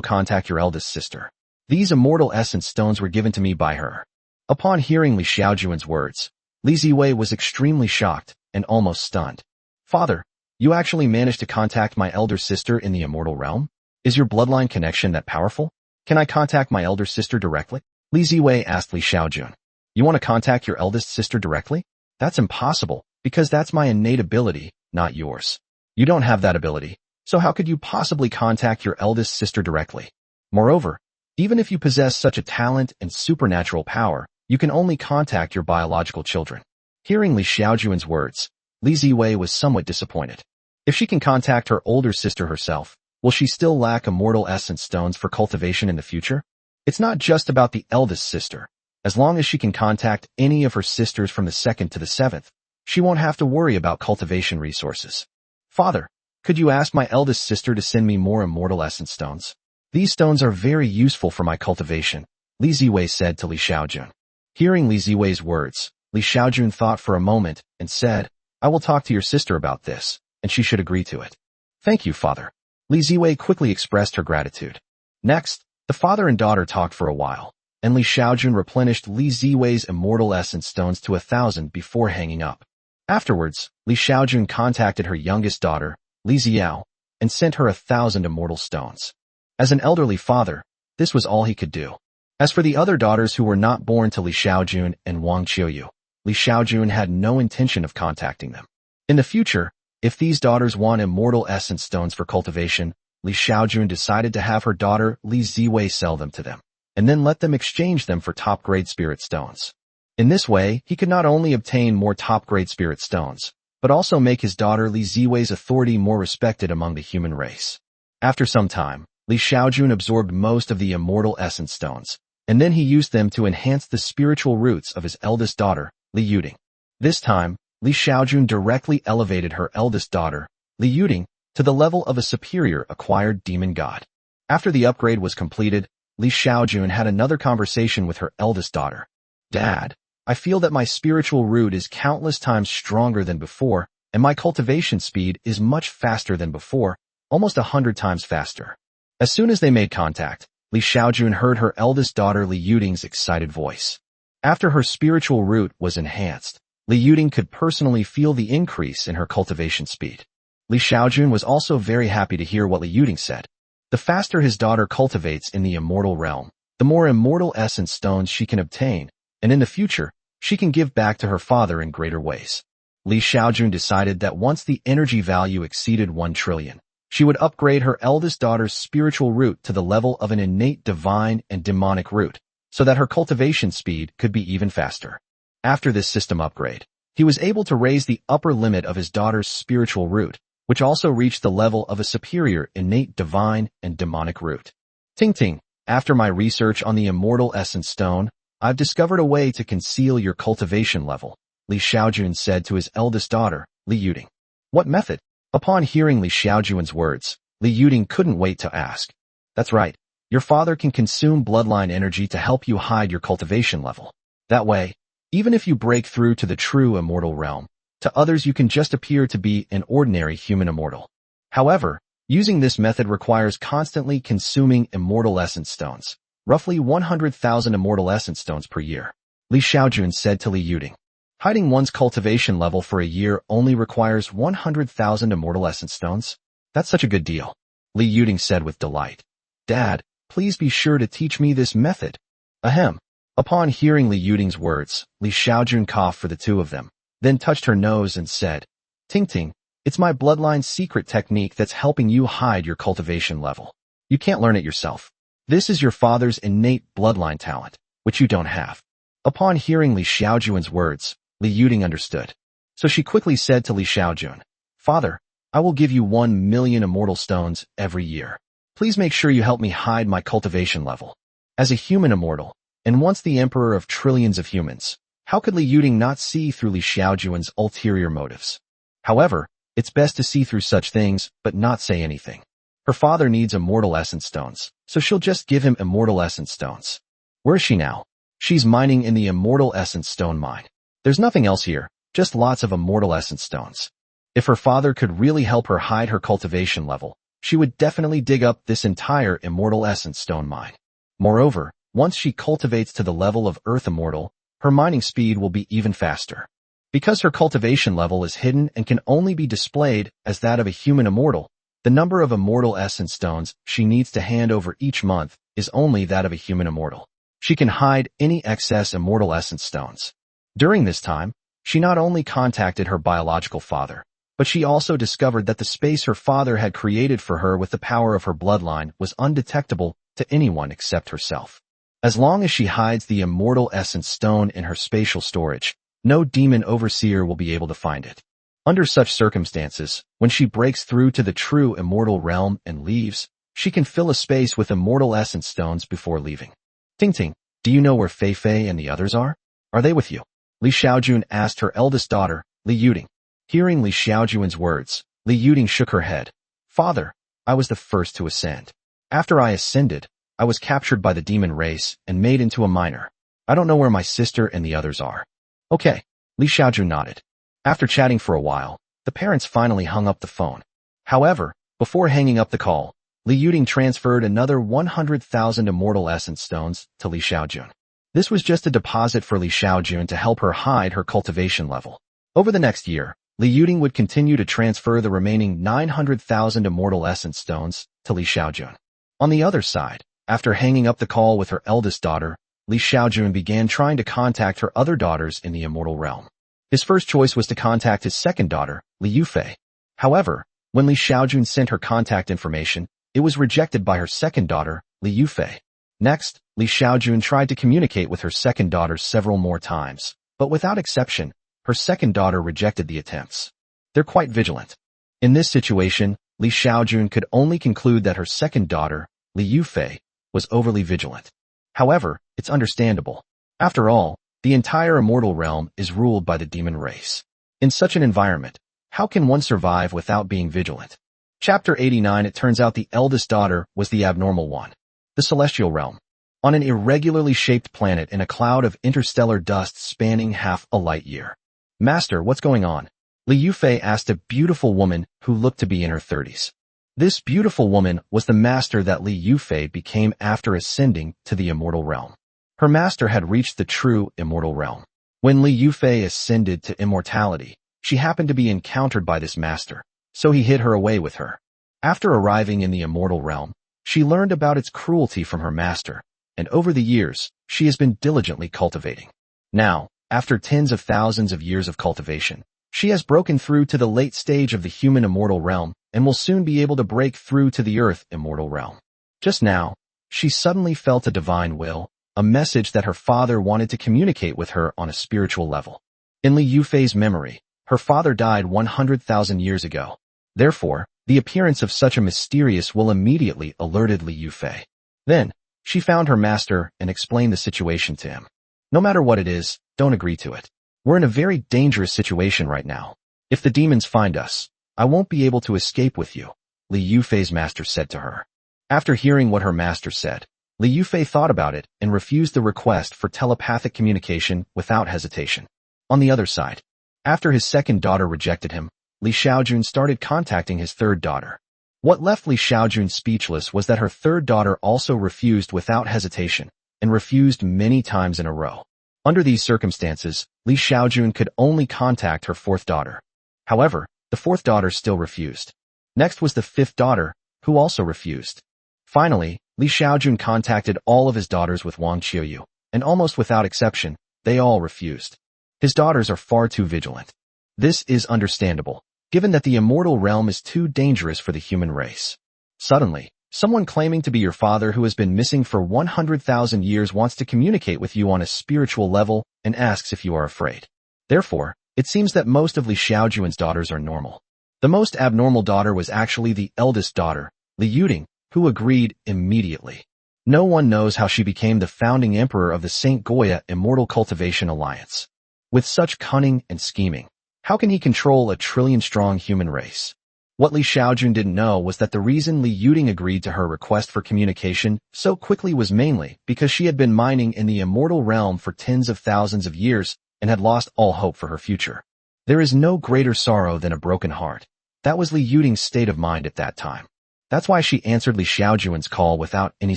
A: contact your eldest sister. These immortal essence stones were given to me by her. Upon hearing Li Xiaojun's words, Li Ziwei was extremely shocked and almost stunned. Father, you actually managed to contact my elder sister in the immortal realm? Is your bloodline connection that powerful? Can I contact my elder sister directly? Li Ziwei asked Li Xiaojun. You want to contact your eldest sister directly? That's impossible, because that's my innate ability, not yours. You don't have that ability, so how could you possibly contact your eldest sister directly? Moreover, even if you possess such a talent and supernatural power, you can only contact your biological children. Hearing Li Xiaojun's words, Li Ziwei was somewhat disappointed. If she can contact her older sister herself, will she still lack immortal essence stones for cultivation in the future? It's not just about the eldest sister. As long as she can contact any of her sisters from the 2nd to the 7th, she won't have to worry about cultivation resources. Father, could you ask my eldest sister to send me more immortal essence stones? These stones are very useful for my cultivation, Li Ziwei said to Li Xiaojun. Hearing Li Ziwei's words, Li Xiaojun thought for a moment and said, I will talk to your sister about this, and she should agree to it. Thank you, father. Li Ziwei quickly expressed her gratitude. Next, the father and daughter talked for a while, and Li Xiaojun replenished Li Ziwei's immortal essence stones to 1,000 before hanging up. Afterwards, Li Xiaojun contacted her youngest daughter, Li Ziao, and sent her 1,000 immortal stones. As an elderly father, this was all he could do. As for the other daughters who were not born to Li Xiaojun and Wang Qiuyu, Li Xiaojun had no intention of contacting them. In the future, if these daughters want immortal essence stones for cultivation, Li Xiaojun decided to have her daughter Li Ziwei sell them to them, and then let them exchange them for top-grade spirit stones. In this way, he could not only obtain more top-grade spirit stones, but also make his daughter Li Ziwei's authority more respected among the human race. After some time, Li Xiaojun absorbed most of the immortal essence stones, and then he used them to enhance the spiritual roots of his eldest daughter, Li Yuding. This time, Li Xiaojun directly elevated her eldest daughter, Li Yuding, to the level of a superior acquired demon god. After the upgrade was completed, Li Xiaojun had another conversation with her eldest daughter. Dad, I feel that my spiritual root is countless times stronger than before, and my cultivation speed is much faster than before, almost 100 times faster. As soon as they made contact, Li Xiaojun heard her eldest daughter Li Yuding's excited voice. After her spiritual root was enhanced, Li Yuding could personally feel the increase in her cultivation speed. Li Xiaojun was also very happy to hear what Li Yuding said. The faster his daughter cultivates in the immortal realm, the more immortal essence stones she can obtain, and in the future, she can give back to her father in greater ways. Li Xiaojun decided that once the energy value exceeded 1 trillion, she would upgrade her eldest daughter's spiritual root to the level of an innate divine and demonic root, so that her cultivation speed could be even faster. After this system upgrade, he was able to raise the upper limit of his daughter's spiritual root, which also reached the level of a superior innate divine and demonic root. Ting Ting, after my research on the immortal essence stone, I've discovered a way to conceal your cultivation level, Li Xiaojun said to his eldest daughter, Li Yuding. What method? Upon hearing Li Xiaojun's words, Li Yuding couldn't wait to ask. That's right. Your father can consume bloodline energy to help you hide your cultivation level. That way, even if you break through to the true immortal realm, to others you can just appear to be an ordinary human immortal. However, using this method requires constantly consuming immortal essence stones, roughly 100,000 immortal essence stones per year. Li Xiaojun said to Li Yuding. Hiding one's cultivation level for a year only requires 100,000 immortal essence stones? That's such a good deal. Li Yuding said with delight. Dad, please be sure to teach me this method. Ahem. Upon hearing Li Yuding's words, Li Xiaojun coughed for the two of them, then touched her nose and said, Ting Ting, It's my bloodline's secret technique that's helping you hide your cultivation level. You can't learn it yourself. This is your father's innate bloodline talent, which you don't have." Upon hearing Li Xiaojun's words, Li Yuding understood. So she quickly said to Li Xiaojun, "Father, I will give you 1,000,000 immortal stones every year. Please make sure you help me hide my cultivation level." As a human immortal, and once the emperor of trillions of humans, how could Li Yuding not see through Li Xiaojun's ulterior motives? However, it's best to see through such things, but not say anything. Her father needs immortal essence stones, so she'll just give him immortal essence stones. Where is she now? She's mining in the immortal essence stone mine. There's nothing else here, just lots of immortal essence stones. If her father could really help her hide her cultivation level, she would definitely dig up this entire immortal essence stone mine. Moreover, once she cultivates to the level of Earth Immortal, her mining speed will be even faster. Because her cultivation level is hidden and can only be displayed as that of a human immortal, the number of immortal essence stones she needs to hand over each month is only that of a human immortal. She can hide any excess immortal essence stones. During this time, she not only contacted her biological father, but she also discovered that the space her father had created for her with the power of her bloodline was undetectable to anyone except herself. As long as she hides the immortal essence stone in her spatial storage, no demon overseer will be able to find it. Under such circumstances, when she breaks through to the true immortal realm and leaves, she can fill a space with immortal essence stones before leaving. Ting Ting, do you know where Fei Fei and the others are? Are they with you? Li Xiaojun asked her eldest daughter, Li Yuding. Hearing Li Xiaojun's words, Li Yuding shook her head. "Father, I was the first to ascend. After I ascended, I was captured by the demon race and made into a miner. I don't know where my sister and the others are." "Okay," Li Xiaojun nodded. After chatting for a while, the parents finally hung up the phone. However, before hanging up the call, Li Yuding transferred another 100,000 immortal essence stones to Li Xiaojun. This was just a deposit for Li Xiaojun to help her hide her cultivation level. Over the next year, Li Yuding would continue to transfer the remaining 900,000 immortal essence stones to Li Xiaojun. On the other side, after hanging up the call with her eldest daughter, Li Xiaojun began trying to contact her other daughters in the immortal realm. His first choice was to contact his second daughter, Li Yufei. However, when Li Xiaojun sent her contact information, it was rejected by her second daughter, Li Yufei. Next, Li Xiaojun tried to communicate with her second daughter several more times, but without exception, her second daughter rejected the attempts. They're quite vigilant. In this situation, Li Xiaojun could only conclude that her second daughter, Li Yufei, was overly vigilant. However, it's understandable. After all, the entire immortal realm is ruled by the demon race. In such an environment, how can one survive without being vigilant? Chapter 89. It turns out the eldest daughter was the abnormal one. The celestial realm. On an irregularly shaped planet in a cloud of interstellar dust spanning half a light year. "Master, what's going on?" Li Yufei asked a beautiful woman who looked to be in her 30s. This beautiful woman was the master that Li Yufei became after ascending to the immortal realm. Her master had reached the true immortal realm. When Li Yufei ascended to immortality, she happened to be encountered by this master, so he hid her away with her. After arriving in the immortal realm, she learned about its cruelty from her master, and over the years, she has been diligently cultivating. Now, after tens of thousands of years of cultivation, she has broken through to the late stage of the human immortal realm and will soon be able to break through to the earth immortal realm. Just now, she suddenly felt a divine will, a message that her father wanted to communicate with her on a spiritual level. In Li Yufei's memory, her father died 100,000 years ago. Therefore, the appearance of such a mysterious will immediately alerted Li Yufei. Then, she found her master and explained the situation to him. "No matter what it is, don't agree to it. We're in a very dangerous situation right now. If the demons find us, I won't be able to escape with you," Li Yufei's master said to her. After hearing what her master said, Li Yufei thought about it and refused the request for telepathic communication without hesitation. On the other side, after his second daughter rejected him, Li Xiaojun started contacting his third daughter. What left Li Xiaojun speechless was that her third daughter also refused without hesitation, and refused many times in a row. Under these circumstances, Li Xiaojun could only contact her fourth daughter. However, the fourth daughter still refused. Next was the fifth daughter, who also refused. Finally, Li Xiaojun contacted all of his daughters with Wang Qiuyu, and almost without exception, they all refused. His daughters are far too vigilant. This is understandable. given that the immortal realm is too dangerous for the human race. Suddenly, someone claiming to be your father who has been missing for 100,000 years wants to communicate with you on a spiritual level and asks if you are afraid. Therefore, it seems that most of Li Xiaojun's daughters are normal. The most abnormal daughter was actually the eldest daughter, Li Yuding, who agreed immediately. No one knows how she became the founding emperor of the St. Goya Immortal Cultivation Alliance. With such cunning and scheming, how can he control a trillion-strong human race? What Li Xiaojun didn't know was that the reason Li Yuding agreed to her request for communication so quickly was mainly because she had been mining in the immortal realm for tens of thousands of years and had lost all hope for her future. There is no greater sorrow than a broken heart. That was Li Yuding's state of mind at that time. That's why she answered Li Xiaojun's call without any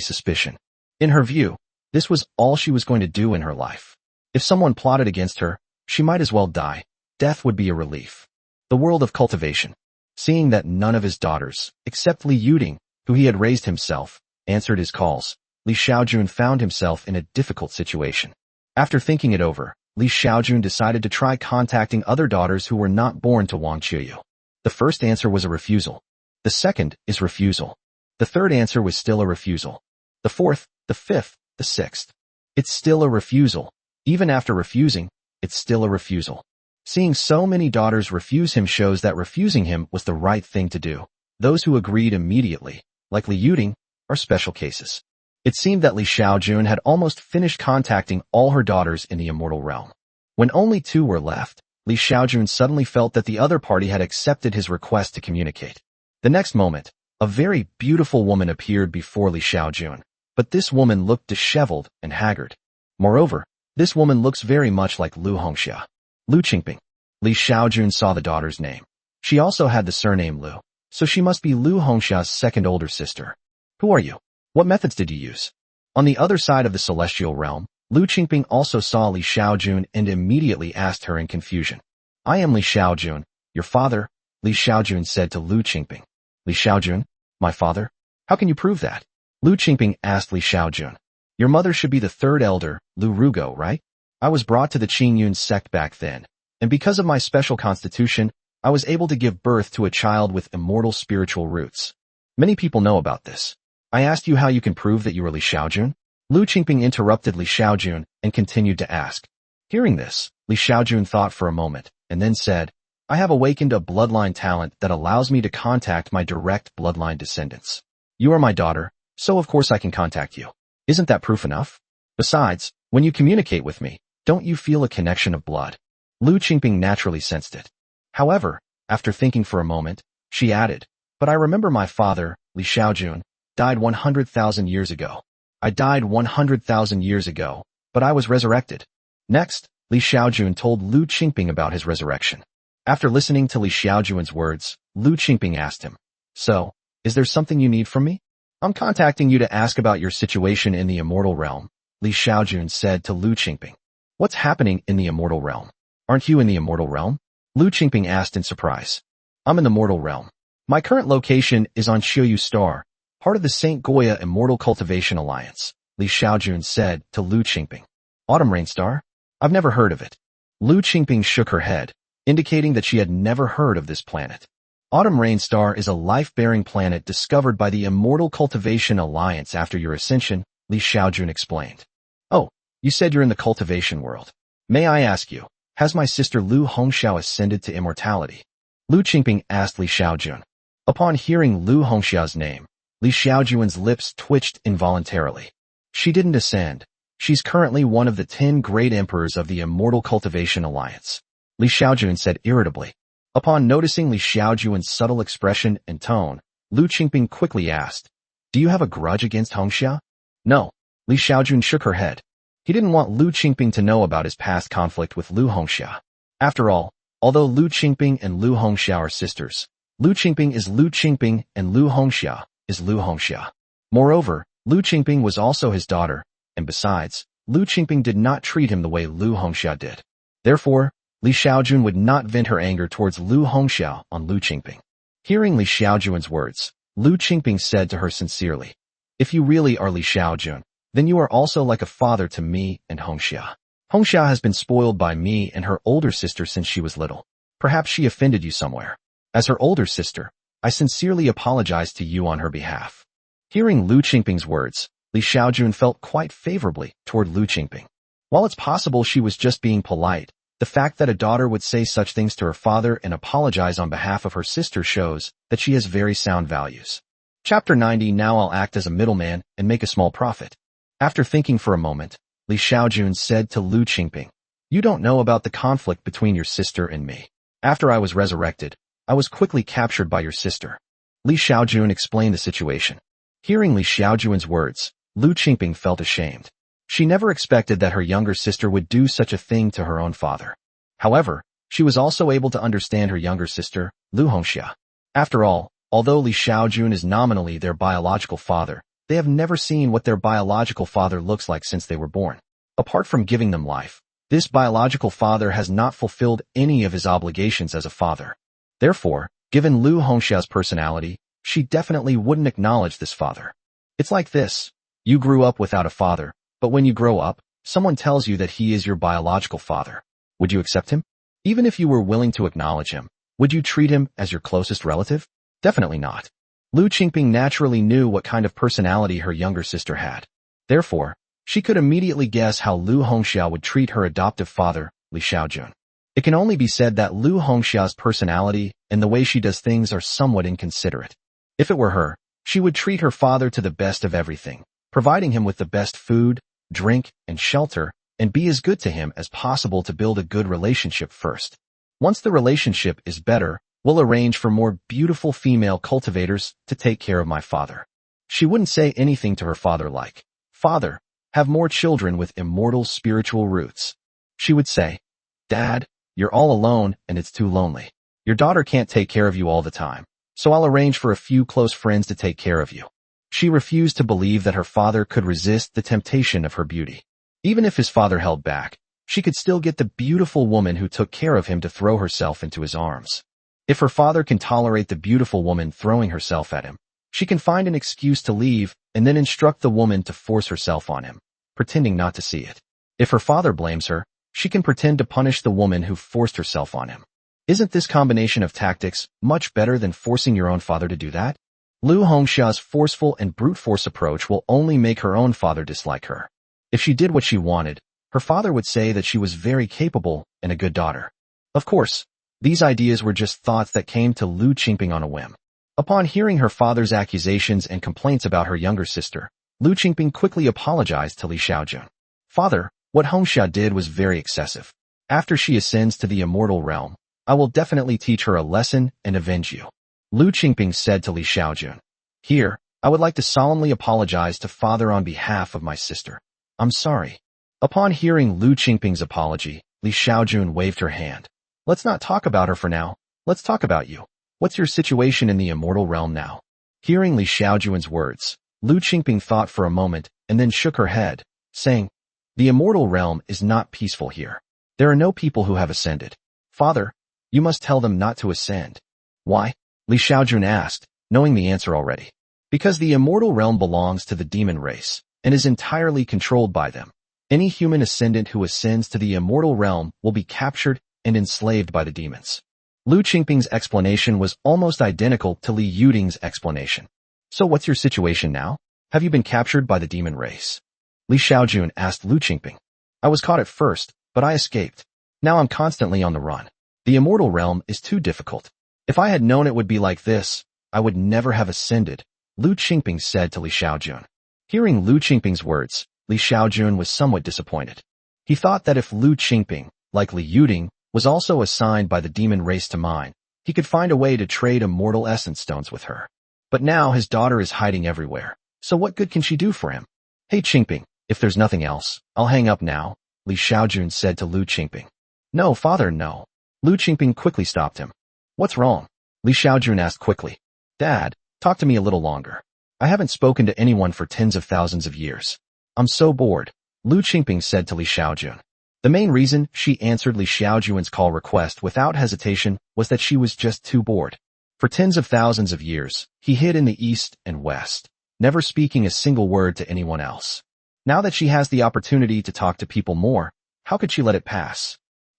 A: suspicion. In her view, this was all she was going to do in her life. If someone plotted against her, she might as well die. Death would be a relief. The world of cultivation. Seeing that none of his daughters, except Li Yuding, who he had raised himself, answered his calls, Li Xiaojun found himself in a difficult situation. After thinking it over, Li Xiaojun decided to try contacting other daughters who were not born to Wang Qiyu. The first answer was a refusal. The second is refusal. The third answer was still a refusal. The fourth, the fifth, the sixth. It's still a refusal. Even after refusing, it's still a refusal. Seeing so many daughters refuse him shows that refusing him was the right thing to do. Those who agreed immediately, like Li Yuding, are special cases. It seemed that Li Xiaojun had almost finished contacting all her daughters in the immortal realm. When only 2 were left, Li Xiaojun suddenly felt that the other party had accepted his request to communicate. The next moment, a very beautiful woman appeared before Li Xiaojun, but this woman looked disheveled and haggard. Moreover, this woman looks very much like Lu Hongxia. Lu Qingping. Li Xiaojun saw the daughter's name. She also had the surname Lu, so she must be Lu Hongxia's second older sister. Who are you? What methods did you use? On the other side of the celestial realm, Lu Qingping also saw Li Xiaojun and immediately asked her in confusion. I am Li Xiaojun, your father, Li Xiaojun said to Lu Qingping. Li Xiaojun, my father? How can you prove that? Lu Qingping asked Li Xiaojun. Your mother should be the third elder, Lu Rugo, right? I was brought to the Qingyun sect back then, and because of my special constitution, I was able to give birth to a child with immortal spiritual roots. Many people know about this. I asked you how you can prove that you are Li Xiaojun? Lu Qingping interrupted Li Xiaojun and continued to ask. Hearing this, Li Xiaojun thought for a moment, and then said, I have awakened a bloodline talent that allows me to contact my direct bloodline descendants. You are my daughter, so of course I can contact you. Isn't that proof enough? Besides, when you communicate with me, don't you feel a connection of blood? Lu Qingping naturally sensed it. However, after thinking for a moment, she added, but I remember my father, Li Xiaojun, died 100,000 years ago. I died 100,000 years ago, but I was resurrected. Next, Li Xiaojun told Lu Qingping about his resurrection. After listening to Li Xiaojun's words, Lu Qingping asked him, so, is there something you need from me? I'm contacting you to ask about your situation in the immortal realm, Li Xiaojun said to Lu Qingping. What's happening in the immortal realm? Aren't you in the immortal realm? Lu Qingping asked in surprise. I'm in the mortal realm. My current location is on Xiaoyu Star, part of the St. Goya Immortal Cultivation Alliance, Li Xiaojun said to Lu Qingping. Autumn Rain Star? I've never heard of it. Lu Qingping shook her head, indicating that she had never heard of this planet. Autumn Rain Star is a life-bearing planet discovered by the Immortal Cultivation Alliance after your ascension, Li Xiaojun explained. Oh, you said you're in the cultivation world. May I ask you, has my sister Lu Hongxia ascended to immortality? Lu Qingping asked Li Xiaojun. Upon hearing Lu Hongxia's name, Li Xiaojun's lips twitched involuntarily. She didn't ascend. She's currently one of the 10 great emperors of the Immortal Cultivation Alliance, Li Xiaojun said irritably. Upon noticing Li Xiaojun's subtle expression and tone, Lu Qingping quickly asked, do you have a grudge against Hongxia? No. Li Xiaojun shook her head. He didn't want Lu Qingping to know about his past conflict with Lu Hongxia. After all, although Lu Qingping and Lu Hongxia are sisters, Lu Qingping is Lu Qingping and Lu Hongxia is Lu Hongxia. Moreover, Lu Qingping was also his daughter, and besides, Lu Qingping did not treat him the way Lu Hongxia did. Therefore, Li Xiaojun would not vent her anger towards Lu Hongxia on Lu Qingping. Hearing Li Xiaojun's words, Lu Qingping said to her sincerely, if you really are Li Xiaojun, then you are also like a father to me and Hongxia. Hongxia has been spoiled by me and her older sister since she was little. Perhaps she offended you somewhere. As her older sister, I sincerely apologize to you on her behalf. Hearing Lu Qingping's words, Li Xiaojun felt quite favorably toward Lu Qingping. While it's possible she was just being polite, the fact that a daughter would say such things to her father and apologize on behalf of her sister shows that she has very sound values. Chapter 90. Now I'll act as a middleman and make a small profit. After thinking for a moment, Li Xiaojun said to Lu Qingping, "You don't know about the conflict between your sister and me. After I was resurrected, I was quickly captured by your sister." Li Xiaojun explained the situation. Hearing Li Xiaojun's words, Lu Qingping felt ashamed. She never expected that her younger sister would do such a thing to her own father. However, she was also able to understand her younger sister, Lu Hongxia. After all, although Li Xiaojun is nominally their biological father, they have never seen what their biological father looks like since they were born. Apart from giving them life, this biological father has not fulfilled any of his obligations as a father. Therefore, given Lu Hongxia's personality, she definitely wouldn't acknowledge this father. It's like this. You grew up without a father, but when you grow up, someone tells you that he is your biological father. Would you accept him? Even if you were willing to acknowledge him, would you treat him as your closest relative? Definitely not. Lu Qingping naturally knew what kind of personality her younger sister had. Therefore, she could immediately guess how Lu Hongxia would treat her adoptive father, Li Xiaojun. It can only be said that Lu Hongxia's personality and the way she does things are somewhat inconsiderate. If it were her, she would treat her father to the best of everything, providing him with the best food, drink, and shelter, and be as good to him as possible to build a good relationship first. Once the relationship is better, we'll arrange for more beautiful female cultivators to take care of my father. She wouldn't say anything to her father like, "Father, have more children with immortal spiritual roots." She would say, "Dad, you're all alone and it's too lonely. Your daughter can't take care of you all the time, so I'll arrange for a few close friends to take care of you." She refused to believe that her father could resist the temptation of her beauty. Even if his father held back, she could still get the beautiful woman who took care of him to throw herself into his arms. If her father can tolerate the beautiful woman throwing herself at him, she can find an excuse to leave and then instruct the woman to force herself on him, pretending not to see it. If her father blames her, she can pretend to punish the woman who forced herself on him. Isn't this combination of tactics much better than forcing your own father to do that? Lu Hongxia's forceful and brute force approach will only make her own father dislike her. If she did what she wanted, her father would say that she was very capable and a good daughter. Of course, these ideas were just thoughts that came to Lu Qingping on a whim. Upon hearing her father's accusations and complaints about her younger sister, Lu Qingping quickly apologized to Li Xiaojun. "Father, what Hongxia did was very excessive. After she ascends to the immortal realm, I will definitely teach her a lesson and avenge you." Lu Qingping said to Li Xiaojun, "Here, I would like to solemnly apologize to father on behalf of my sister. I'm sorry." Upon hearing Lu Qingping's apology, Li Xiaojun waved her hand. "Let's not talk about her for now. Let's talk about you. What's your situation in the immortal realm now?" Hearing Li Xiaojun's words, Lu Qingping thought for a moment and then shook her head, saying, "The immortal realm is not peaceful here. There are no people who have ascended. Father, you must tell them not to ascend." "Why?" Li Xiaojun asked, knowing the answer already. "Because the immortal realm belongs to the demon race and is entirely controlled by them. Any human ascendant who ascends to the immortal realm will be captured and enslaved by the demons." Lu Qingping's explanation was almost identical to Li Yuding's explanation. "So what's your situation now? Have you been captured by the demon race?" Li Xiaojun asked Lu Qingping. "I was caught at first, but I escaped. Now I'm constantly on the run. The immortal realm is too difficult. If I had known it would be like this, I would never have ascended," Lu Qingping said to Li Xiaojun. Hearing Lu Qingping's words, Li Xiaojun was somewhat disappointed. He thought that if Lu Qingping, like Li Yuding, was also assigned by the demon race to mine, he could find a way to trade immortal essence stones with her. But now his daughter is hiding everywhere, so what good can she do for him? "Hey Qingping, if there's nothing else, I'll hang up now," Li Xiaojun said to Lu Qingping. "No, father, no." Lu Qingping quickly stopped him. "What's wrong?" Li Xiaojun asked quickly. "Dad, talk to me a little longer. I haven't spoken to anyone for tens of thousands of years. I'm so bored," Lu Qingping said to Li Xiaojun. The main reason she answered Li Xiaojun's call request without hesitation was that she was just too bored. For tens of thousands of years, he hid in the east and west, never speaking a single word to anyone else. Now that she has the opportunity to talk to people more, how could she let it pass?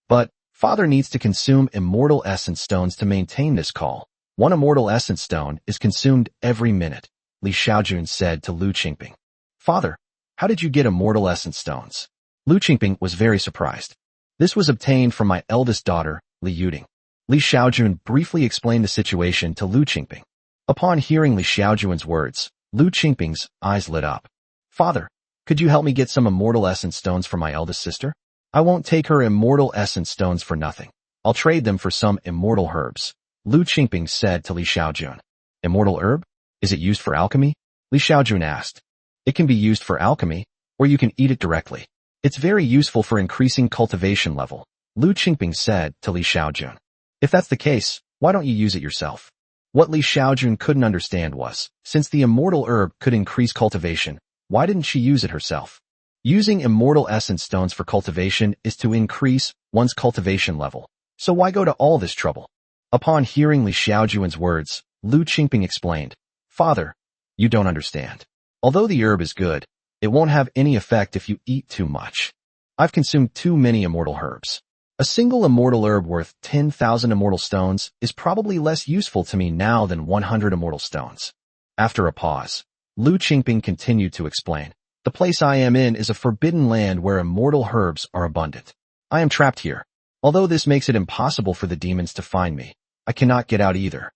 A: But, Father needs to consume immortal essence stones to maintain this call. One immortal essence stone is consumed every minute, Li Xiaojun said to Lu Qingping. Father, how did you get immortal essence stones? Lu Qingping was very surprised. This was obtained from my eldest daughter, Li Yuding. Li Xiaojun briefly explained the situation to Lu Qingping. Upon hearing Li Xiaojun's words, Lu Qingping's eyes lit up. Father, could you help me get some immortal essence stones for my eldest sister? I won't take her immortal essence stones for nothing. I'll trade them for some immortal herbs, Lu Qingping said to Li Xiaojun. Immortal herb? Is it used for alchemy? Li Xiaojun asked. It can be used for alchemy, or you can eat it directly. It's very useful for increasing cultivation level, Lu Qingping said to Li Xiaojun. If that's the case, why don't you use it yourself? What Li Xiaojun couldn't understand was, since the immortal herb could increase cultivation, why didn't she use it herself? Using immortal essence stones for cultivation is to increase one's cultivation level, so why go to all this trouble? Upon hearing Li Xiaojun's words, Lu Qingping explained, Father, you don't understand. Although the herb is good, it won't have any effect if you eat too much. I've consumed too many immortal herbs. A single immortal herb worth 10,000 immortal stones is probably less useful to me now than 100 immortal stones. After a pause, Lu Qingping continued to explain, the place I am in is a forbidden land where immortal herbs are abundant. I am trapped here. Although this makes it impossible for the demons to find me, I cannot get out either.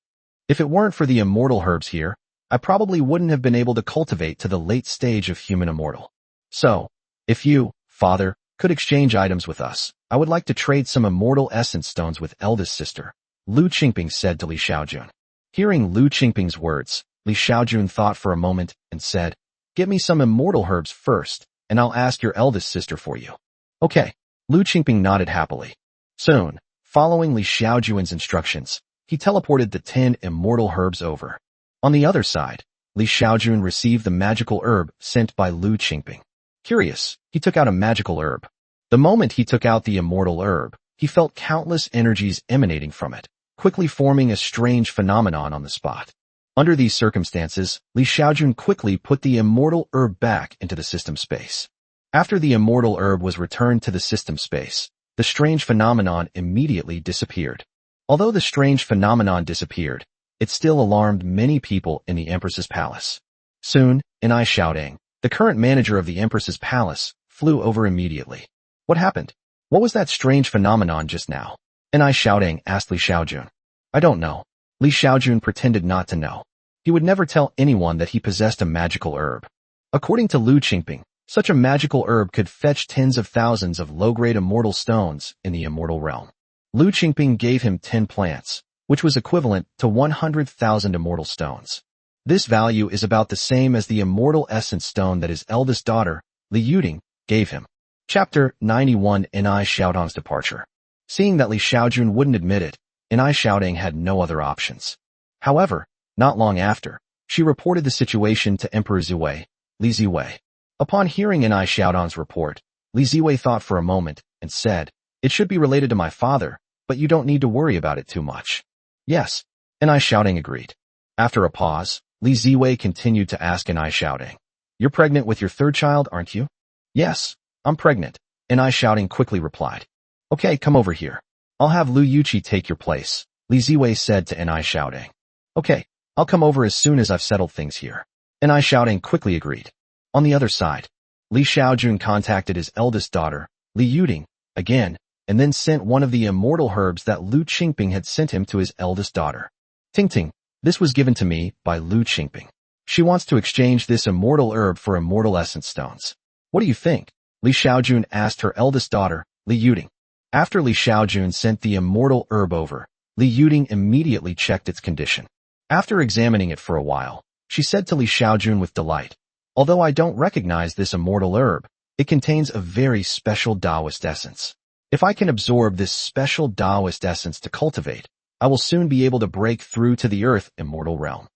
A: If it weren't for the immortal herbs here, I probably wouldn't have been able to cultivate to the late stage of human immortal. So, if you, Father, could exchange items with us, I would like to trade some immortal essence stones with eldest sister, Lu Qingping said to Li Xiaojun. Hearing Lu Qingping's words, Li Xiaojun thought for a moment and said, Get me some immortal herbs first, and I'll ask your eldest sister for you. Okay, Lu Qingping nodded happily. Soon, following Li Xiaojun's instructions, he teleported the 10 immortal herbs over. On the other side, Li Xiaojun received the magical herb sent by Lu Qingping. Curious, he took out a magical herb. The moment he took out the immortal herb, he felt countless energies emanating from it, quickly forming a strange phenomenon on the spot. Under these circumstances, Li Xiaojun quickly put the immortal herb back into the system space. After the immortal herb was returned to the system space, the strange phenomenon immediately disappeared. Although the strange phenomenon disappeared, it still alarmed many people in the Empress's palace. Soon, Xiaodong, the current manager of the Empress's palace, flew over immediately. What happened? What was that strange phenomenon just now? Xiaodong asked Li Xiaojun. I don't know. Li Xiaojun pretended not to know. He would never tell anyone that he possessed a magical herb. According to Lu Qingping, such a magical herb could fetch tens of thousands of low-grade immortal stones in the immortal realm. Lu Qingping gave him 10 plants, which was equivalent to 100,000 immortal stones. This value is about the same as the immortal essence stone that his eldest daughter, Li Yuding, gave him. Chapter 91 Xiaodong's departure. Seeing that Li Xiaojun wouldn't admit it, Xiaodong had no other options. However, not long after, she reported the situation to Emperor Ziwei, Li Ziwei. Upon hearing Xiaodong's report, Li Ziwei thought for a moment and said, It should be related to my father, but you don't need to worry about it too much. Yes, Xiaodong agreed. After a pause, Li Ziwei continued to ask Xiaodong, You're pregnant with your third child, aren't you? Yes, I'm pregnant, Xiaodong quickly replied. Okay, come over here. I'll have Lu Yuqi take your place, Li Ziwei said to Xiaodong. Okay, I'll come over as soon as I've settled things here. Xiaodong quickly agreed. On the other side, Li Xiaojun contacted his eldest daughter, Li Yuding, again, and then sent one of the immortal herbs that Lu Qingping had sent him to his eldest daughter. Ting Ting, this was given to me by Lu Qingping. She wants to exchange this immortal herb for immortal essence stones. What do you think? Li Xiaojun asked her eldest daughter, Li Yuding. After Li Xiaojun sent the immortal herb over, Li Yuding immediately checked its condition. After examining it for a while, she said to Li Xiaojun with delight, Although I don't recognize this immortal herb, it contains a very special Taoist essence. If I can absorb this special Taoist essence to cultivate, I will soon be able to break through to the earth immortal realm.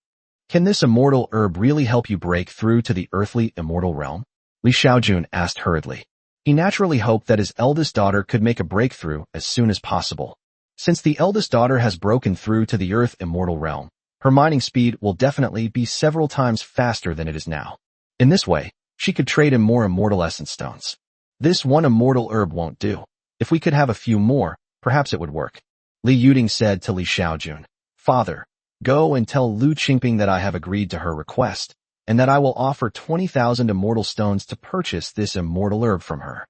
A: Can this immortal herb really help you break through to the earthly immortal realm? Li Xiaojun asked hurriedly. He naturally hoped that his eldest daughter could make a breakthrough as soon as possible. Since the eldest daughter has broken through to the earth immortal realm, her mining speed will definitely be several times faster than it is now. In this way, she could trade in more immortal essence stones. This one immortal herb won't do. If we could have a few more, Perhaps it would work. Li Yuding said to Li Xiaojun, "Father, go and tell Lu Qingping that I have agreed to her request, and that I will offer 20,000 immortal stones to purchase this immortal herb from her."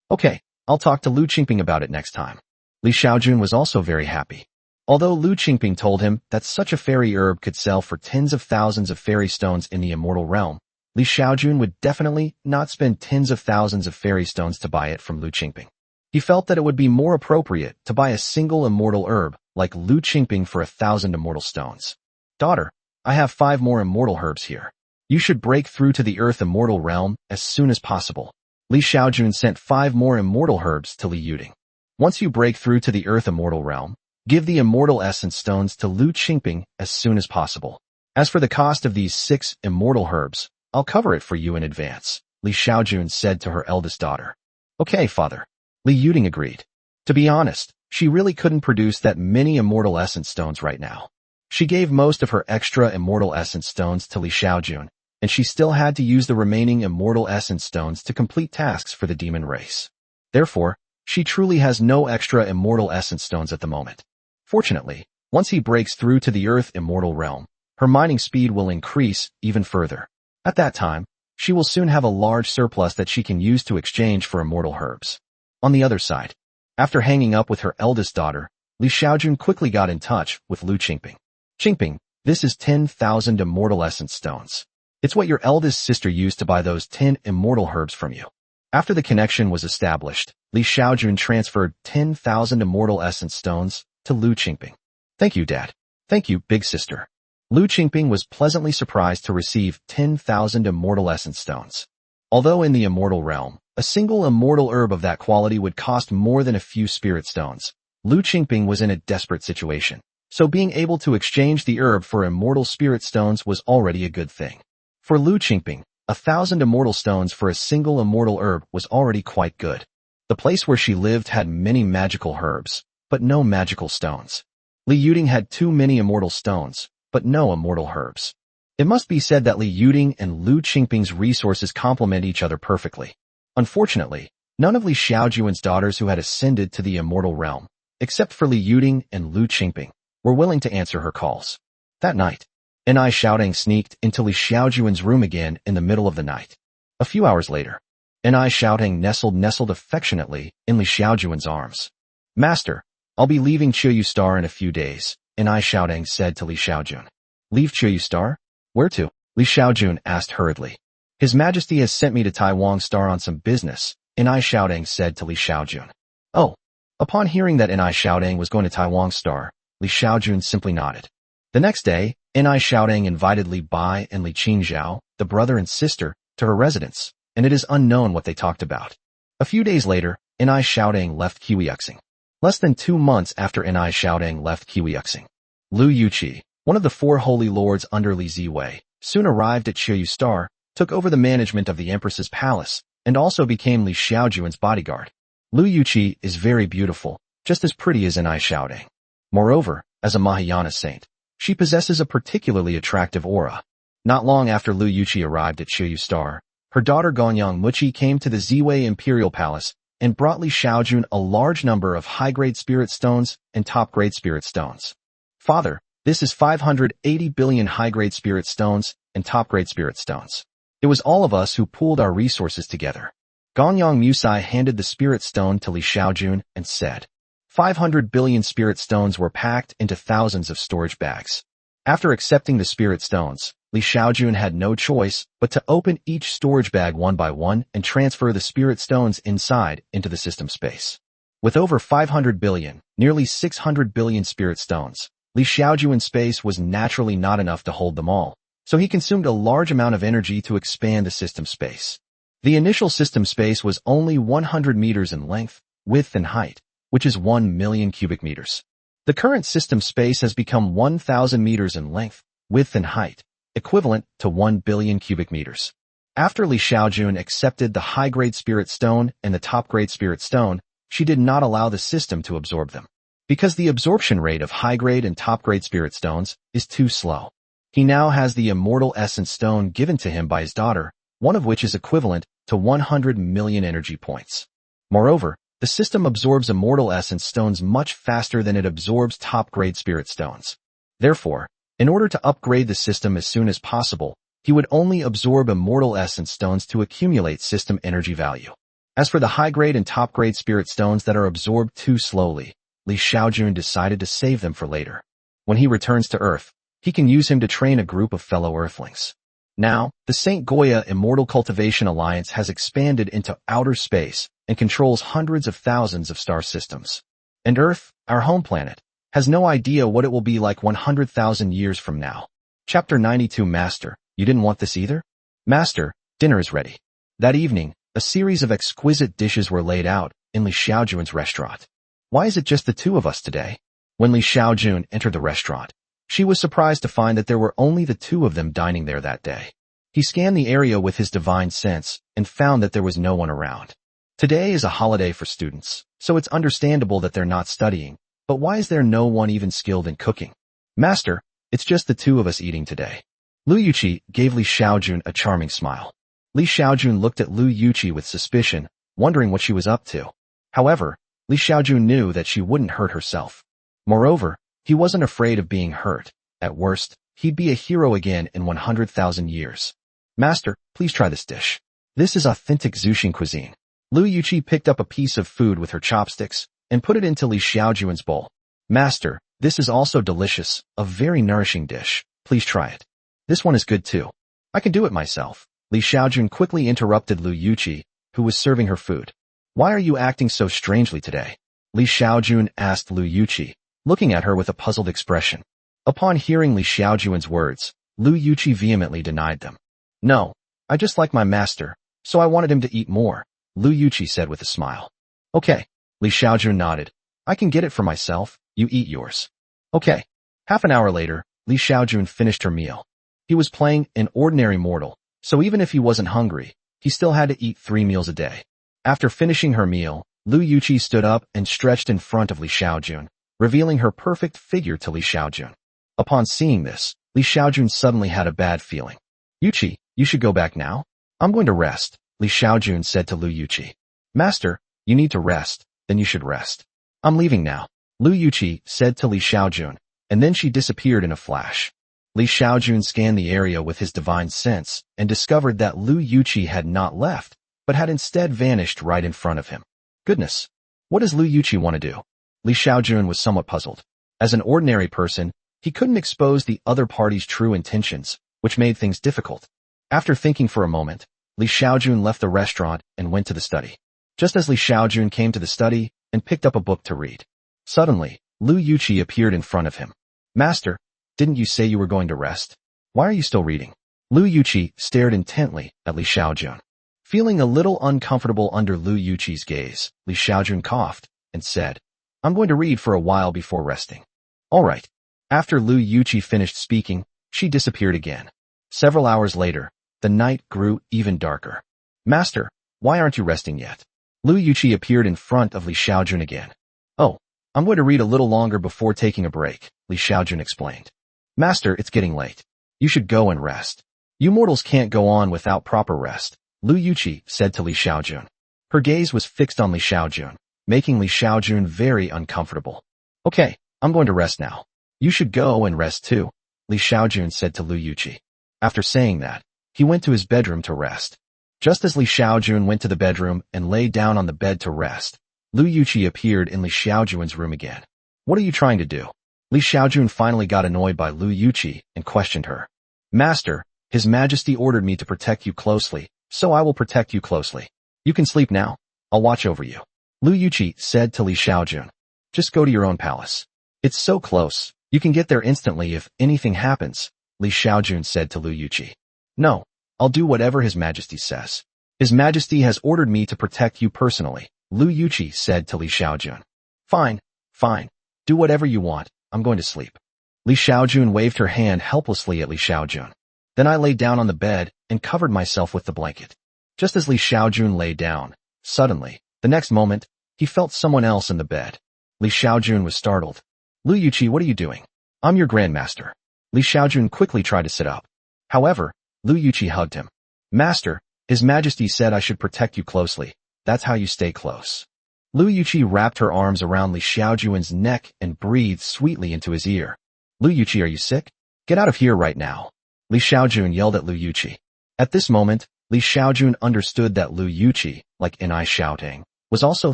A: "Okay, I'll talk to Lu Qingping about it next time." Li Xiaojun was also very happy. Although Lu Qingping told him that such a fairy herb could sell for tens of thousands of fairy stones in the immortal realm, Li Xiaojun would definitely not spend tens of thousands of fairy stones to buy it from Lu Qingping. He felt that it would be more appropriate to buy a single immortal herb like Lu Qingping for 1,000 immortal stones. "Daughter, I have 5 more immortal herbs here. You should break through to the earth immortal realm as soon as possible." Li Xiaojun sent 5 more immortal herbs to Li Yuding. "Once you break through to the earth immortal realm, give the immortal essence stones to Lu Qingping as soon as possible. As for the cost of these 6 immortal herbs, I'll cover it for you in advance," Li Xiaojun said to her eldest daughter. "Okay, father." Li Yuding agreed. To be honest, she really couldn't produce that many immortal essence stones right now. She gave most of her extra immortal essence stones to Li Xiaojun, and she still had to use the remaining immortal essence stones to complete tasks for the demon race. Therefore, she truly has no extra immortal essence stones at the moment. Fortunately, once he breaks through to the earth immortal realm, her mining speed will increase even further. At that time, she will soon have a large surplus that she can use to exchange for immortal herbs. On the other side, after hanging up with her eldest daughter, Li Xiaojun quickly got in touch with Lu Qingping. "Qingping, this is 10,000 immortal essence stones. It's what your eldest sister used to buy those 10 immortal herbs from you." After the connection was established, Li Xiaojun transferred 10,000 immortal essence stones to Lu Qingping. "Thank you, Dad. Thank you, big sister." Lu Qingping was pleasantly surprised to receive 10,000 immortal essence stones. Although in the immortal realm, a single immortal herb of that quality would cost more than a few spirit stones, Lu Qingping was in a desperate situation, so being able to exchange the herb for immortal spirit stones was already a good thing. For Lu Qingping, 1,000 immortal stones for a single immortal herb was already quite good. The place where she lived had many magical herbs, but no magical stones. Li Yuding had too many immortal stones, but no immortal herbs. It must be said that Li Yuding and Lu Qingping's resources complement each other perfectly. Unfortunately, none of Li Xiaojun's daughters who had ascended to the immortal realm, except for Li Yuding and Lu Qingping, were willing to answer her calls. That night, Enai Xiaodong sneaked into Li Xiaojun's room again in the middle of the night. A few hours later, Enai Xiaodong nestled affectionately in Li Xiaojun's arms. "Master, I'll be leaving Qiyu Star in a few days," Enai Xiaodong said to Li Xiaojun. "Leave Qiyu Star? Where to?" Li Xiaojun asked hurriedly. "His Majesty has sent me to Taiwan Star on some business," Enai Xiaodong said to Li Xiaojun. "Oh." Upon hearing that Enai Xiaodong was going to Taiwan Star, Li Xiaojun simply nodded. The next day, Enai Xiaodong invited Li Bai and Li Qingzhao, the brother and sister, to her residence, and it is unknown what they talked about. A few days later, Enai Xiaodong left Qiuexing. Less than 2 months after Enai Xiaodong left Qiuexing, Lu Yuqi, one of the 4 holy lords under Li Ziwei, soon arrived at Qiyu Star, took over the management of the Empress's palace, and also became Li Xiaojun's bodyguard. Lu Yuqi is very beautiful, just as pretty as Enai Xiaodong. Moreover, as a Mahayana saint, she possesses a particularly attractive aura. Not long after Lu Yuqi arrived at Qiyu Star, her daughter Gonyang Muqi came to the Ziwei Imperial Palace and brought Li Xiaojun a large number of high-grade spirit stones and top-grade spirit stones. "Father, this is 580 billion high-grade spirit stones and top-grade spirit stones. It was all of us who pooled our resources together." Gonyang Musai handed the spirit stone to Li Xiaojun and said, 500 billion spirit stones were packed into thousands of storage bags. After accepting the spirit stones, Li Xiaojun had no choice but to open each storage bag one by one and transfer the spirit stones inside into the system space. With over 500 billion, nearly 600 billion spirit stones, Li Xiaojun's space was naturally not enough to hold them all, so he consumed a large amount of energy to expand the system space. The initial system space was only 100 meters in length, width and height, which is 1 million cubic meters. The current system space has become 1,000 meters in length, width and height, equivalent to 1 billion cubic meters. After Li Xiaojun accepted the high-grade spirit stone and the top-grade spirit stone, she did not allow the system to absorb them, because the absorption rate of high-grade and top-grade spirit stones is too slow. He now has the immortal essence stone given to him by his daughter, one of which is equivalent to 100 million energy points. Moreover, The system absorbs immortal essence stones much faster than it absorbs top-grade spirit stones. Therefore, in order to upgrade the system as soon as possible, he would only absorb immortal essence stones to accumulate system energy value. As for the high-grade and top-grade spirit stones that are absorbed too slowly, Xiaojun decided to save them for later. When he returns to Earth, he can use him to train a group of fellow Earthlings. Now, the St. Goya Immortal Cultivation Alliance has expanded into outer space and controls hundreds of thousands of star systems. And Earth, our home planet, has no idea what it will be like 100,000 years from now. Chapter 92 Master, you didn't want this either? Master, dinner is ready. That evening, a series of exquisite dishes were laid out in Li Xiaojun's restaurant. Why is it just the two of us today? When Li Xiaojun entered the restaurant, she was surprised to find that there were only the two of them dining there that day. He scanned the area with his divine sense and found that there was no one around. Today is a holiday for students, so it's understandable that they're not studying, but why is there no one even skilled in cooking? Master, it's just the two of us eating today. Lu Yuqi gave Li Xiaojun a charming smile. Li Xiaojun looked at Lu Yuqi with suspicion, wondering what she was up to. However, Li Xiaojun knew that she wouldn't hurt herself. Moreover, he wasn't afraid of being hurt. At worst, he'd be a hero again in 100,000 years. Master, please try this dish. This is authentic Zhuxian cuisine. Lu Yuqi picked up a piece of food with her chopsticks and put it into Li Xiaojun's bowl. Master, this is also delicious, a very nourishing dish. Please try it. This one is good too. I can do it myself. Li Xiaojun quickly interrupted Lu Yuqi, who was serving her food. Why are you acting so strangely today? Li Xiaojun asked Lu Yuqi, looking at her with a puzzled expression. Upon hearing Li Xiaojun's words, Lu Yuqi vehemently denied them. No, I just like my master, so I wanted him to eat more, Lu Yuqi said with a smile. Okay, Li Xiaojun nodded. I can get it for myself, you eat yours. Okay. Half an hour later, Li Xiaojun finished her meal. He was playing an ordinary mortal, so even if he wasn't hungry, he still had to eat 3 meals a day. After finishing her meal, Lu Yuqi stood up and stretched in front of Li Xiaojun, revealing her perfect figure to Li Xiaojun. Upon seeing this, Li Xiaojun suddenly had a bad feeling. Yuqi, you should go back now. I'm going to rest, Li Xiaojun said to Lu Yuqi. Master, you need to rest, then you should rest. I'm leaving now, Lu Yuqi said to Li Xiaojun, and then she disappeared in a flash. Li Xiaojun scanned the area with his divine sense and discovered that Lu Yuqi had not left, but had instead vanished right in front of him. Goodness, what does Lu Yuqi want to do? Li Xiaojun was somewhat puzzled. As an ordinary person, he couldn't expose the other party's true intentions, which made things difficult. After thinking for a moment, Li Xiaojun left the restaurant and went to the study. Just as Li Xiaojun came to the study and picked up a book to read, suddenly, Lu Yuqi appeared in front of him. Master, didn't you say you were going to rest? Why are you still reading? Lu Yuqi stared intently at Li Xiaojun. Feeling a little uncomfortable under Lu Yuqi's gaze, Li Xiaojun coughed and said, I'm going to read for a while before resting. All right. After Lu Yuqi finished speaking, she disappeared again. Several hours later, the night grew even darker. Master, why aren't you resting yet? Lu Yuqi appeared in front of Li Xiaojun again. Oh, I'm going to read a little longer before taking a break, Li Xiaojun explained. Master, it's getting late. You should go and rest. You mortals can't go on without proper rest, Lu Yuqi said to Li Xiaojun. Her gaze was fixed on Li Xiaojun, making Li Xiaojun very uncomfortable. Okay, I'm going to rest now. You should go and rest too, Li Xiaojun said to Lu Yuqi. After saying that, he went to his bedroom to rest. Just as Li Xiaojun went to the bedroom and lay down on the bed to rest, Lu Yuqi appeared in Li Xiaojun's room again. What are you trying to do? Li Xiaojun finally got annoyed by Lu Yuqi and questioned her. Master, His Majesty ordered me to protect you closely, so I will protect you closely. You can sleep now. I'll watch over you. Lu Yuqi said to Li Xiaojun. Just go to your own palace. It's so close. You can get there instantly if anything happens, Li Xiaojun said to Lu Yuqi. No, I'll do whatever His Majesty says. His Majesty has ordered me to protect you personally, Lu Yuqi said to Li Xiaojun. Fine, fine. Do whatever you want. I'm going to sleep. Li Xiaojun waved her hand helplessly at Li Xiaojun. Then I lay down on the bed and covered myself with the blanket. Just as Li Xiaojun lay down, suddenly, the next moment, he felt someone else in the bed. Li Xiaojun was startled. Lu Yuqi, what are you doing? I'm your grandmaster. Li Xiaojun quickly tried to sit up. However, Lu Yuqi hugged him. Master, His Majesty said I should protect you closely. That's how you stay close. Lu Yuqi wrapped her arms around Li Xiaojun's neck and breathed sweetly into his ear. Lu Yuqi, are you sick? Get out of here right now. Li Xiaojun yelled at Lu Yuqi. At this moment, Li Xiaojun understood that Lu Yuqi, like Inai Xiaotang, was also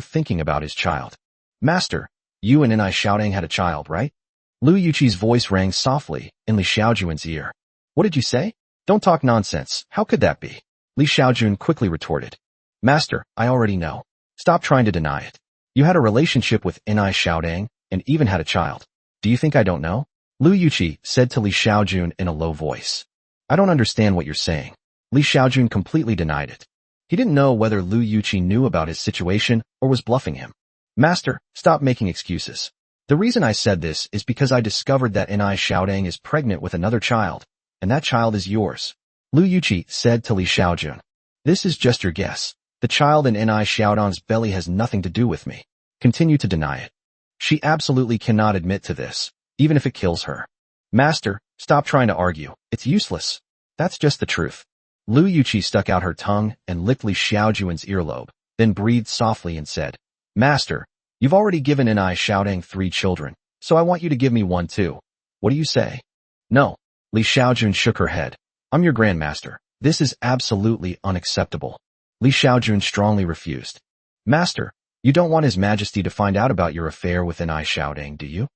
A: thinking about his child. Master, you and Inai Xiaotang had a child, right? Lu Yuqi's voice rang softly in Li Xiaojun's ear. What did you say? Don't talk nonsense. How could that be? Li Xiaojun quickly retorted. Master, I already know. Stop trying to deny it. You had a relationship with Inai Xiaotang and even had a child. Do you think I don't know? Lu Yuqi said to Li Xiaojun in a low voice. I don't understand what you're saying. Li Xiaojun completely denied it. He didn't know whether Lu Yuqi knew about his situation or was bluffing him. Master, stop making excuses. The reason I said this is because I discovered that Inai Xiaotang is pregnant with another child, and that child is yours. Lu Yuqi said to Li Xiaojun. This is just your guess. The child in Inai Xiaotang's belly has nothing to do with me. Continue to deny it. She absolutely cannot admit to this, even if it kills her. Master, stop trying to argue. It's useless. That's just the truth. Lu Yuqi stuck out her tongue and licked Li Xiaojun's earlobe, then breathed softly and said, Master, you've already given Inai Xiaotang 3 children, so I want you to give me one too. What do you say? No. Li Xiaojun shook her head. I'm your grandmaster. This is absolutely unacceptable. Li Xiaojun strongly refused. Master, you don't want His Majesty to find out about your affair with Inai Xiaotang, do you?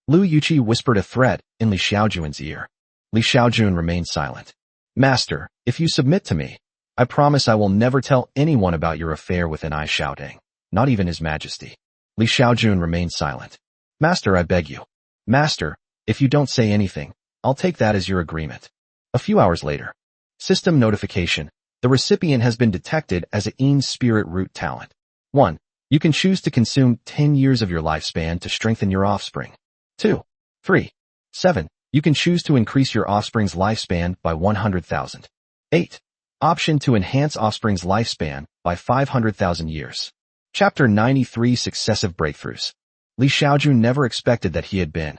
A: Lu Yuqi whispered a threat in Li Xiaojun's ear. Li Xiaojun remained silent. Master, if you submit to me, I promise I will never tell anyone about your affair with Inai Xiaotang, not even His Majesty. Li Xiaojun remained silent. Master, I beg you. Master, if you don't say anything, I'll take that as your agreement. A few hours later. System notification. The recipient has been detected as a Yin spirit root talent. 1. You can choose to consume 10 years of your lifespan to strengthen your offspring. 2. 3. 7. You can choose to increase your offspring's lifespan by 100,000. 8. Option to enhance offspring's lifespan by 500,000 years. Chapter 93 Successive Breakthroughs. Li Xiaojun never expected that he had been,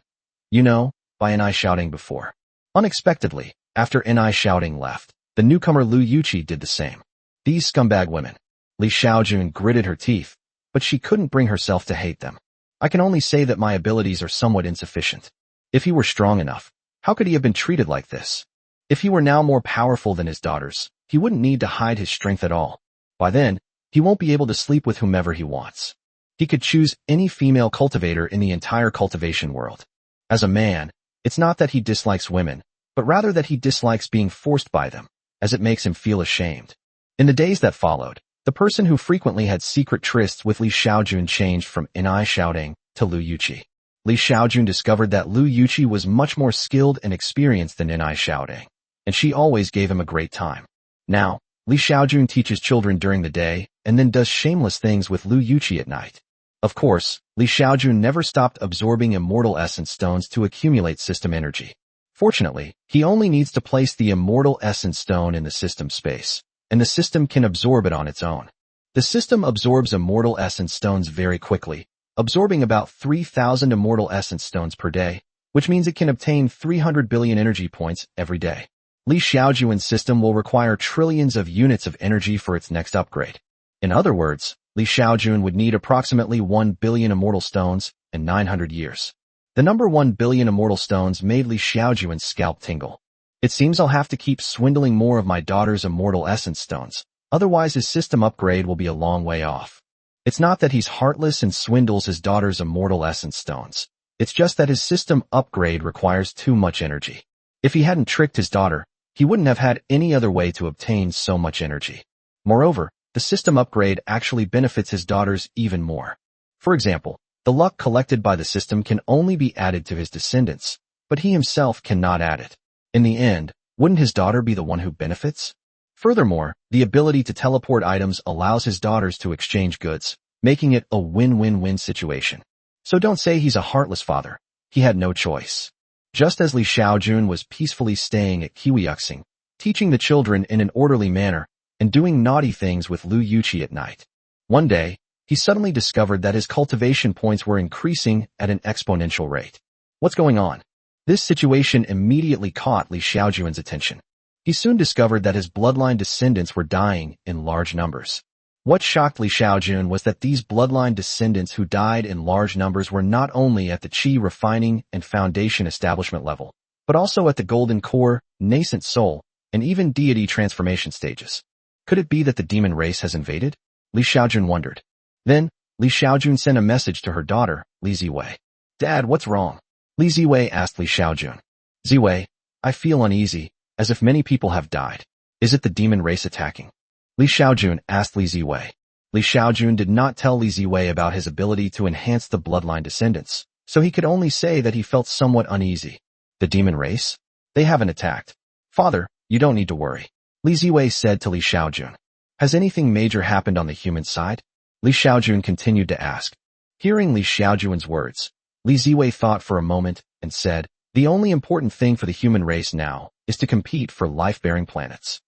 A: by Inai Xiaotang before. Unexpectedly, after Inai Xiaotang left, the newcomer Lu Yuqi did the same. These scumbag women. Li Xiaojun gritted her teeth, but she couldn't bring herself to hate them. I can only say that my abilities are somewhat insufficient. If he were strong enough, how could he have been treated like this? If he were now more powerful than his daughters, he wouldn't need to hide his strength at all. By then, he won't be able to sleep with whomever he wants. He could choose any female cultivator in the entire cultivation world. As a man, it's not that he dislikes women, but rather that he dislikes being forced by them, as it makes him feel ashamed. In the days that followed, the person who frequently had secret trysts with Li Xiaojun changed from Inai Xiaotang to Lu Yuqi. Li Xiaojun discovered that Lu Yuqi was much more skilled and experienced than Inai Xiaotang, and she always gave him a great time. Now, Li Xiaojun teaches children during the day and then does shameless things with Lu Yuqi at night. Of course, Li Xiaojun never stopped absorbing immortal essence stones to accumulate system energy. Fortunately, he only needs to place the immortal essence stone in the system space, and the system can absorb it on its own. The system absorbs immortal essence stones very quickly, absorbing about 3,000 immortal essence stones per day, which means it can obtain 300 billion energy points every day. Li Xiaojun's system will require trillions of units of energy for its next upgrade. In other words, Li Xiaojun would need approximately 1 billion immortal stones in 900 years. The number 1 billion immortal stones made Li Xiaojun's scalp tingle. It seems I'll have to keep swindling more of my daughter's immortal essence stones, otherwise his system upgrade will be a long way off. It's not that he's heartless and swindles his daughter's immortal essence stones. It's just that his system upgrade requires too much energy. If he hadn't tricked his daughter, he wouldn't have had any other way to obtain so much energy. Moreover, the system upgrade actually benefits his daughters even more. For example, the luck collected by the system can only be added to his descendants, but he himself cannot add it. In the end, wouldn't his daughter be the one who benefits? Furthermore, the ability to teleport items allows his daughters to exchange goods, making it a win-win-win situation. So don't say he's a heartless father. He had no choice. Just as Li Xiaojun was peacefully staying at Kiwiyuxing, teaching the children in an orderly manner, and doing naughty things with Lu Yuqi at night. One day, he suddenly discovered that his cultivation points were increasing at an exponential rate. What's going on? This situation immediately caught Li Xiaojun's attention. He soon discovered that his bloodline descendants were dying in large numbers. What shocked Li Xiaojun was that these bloodline descendants who died in large numbers were not only at the qi refining and foundation establishment level, but also at the golden core, nascent soul, and even deity transformation stages. Could it be that the demon race has invaded? Li Xiaojun wondered. Then, Li Xiaojun sent a message to her daughter, Li Ziwei. Dad, what's wrong? Li Ziwei asked Li Xiaojun. Ziwei, I feel uneasy, as if many people have died. Is it the demon race attacking? Li Xiaojun asked Li Ziwei. Li Xiaojun did not tell Li Ziwei about his ability to enhance the bloodline descendants, so he could only say that he felt somewhat uneasy. The demon race? They haven't attacked. Father, you don't need to worry. Li Ziwei said to Li Xiaojun. Has anything major happened on the human side? Li Xiaojun continued to ask. Hearing Li Xiaojun's words, Li Ziwei thought for a moment and said, the only important thing for the human race now is to compete for life-bearing planets.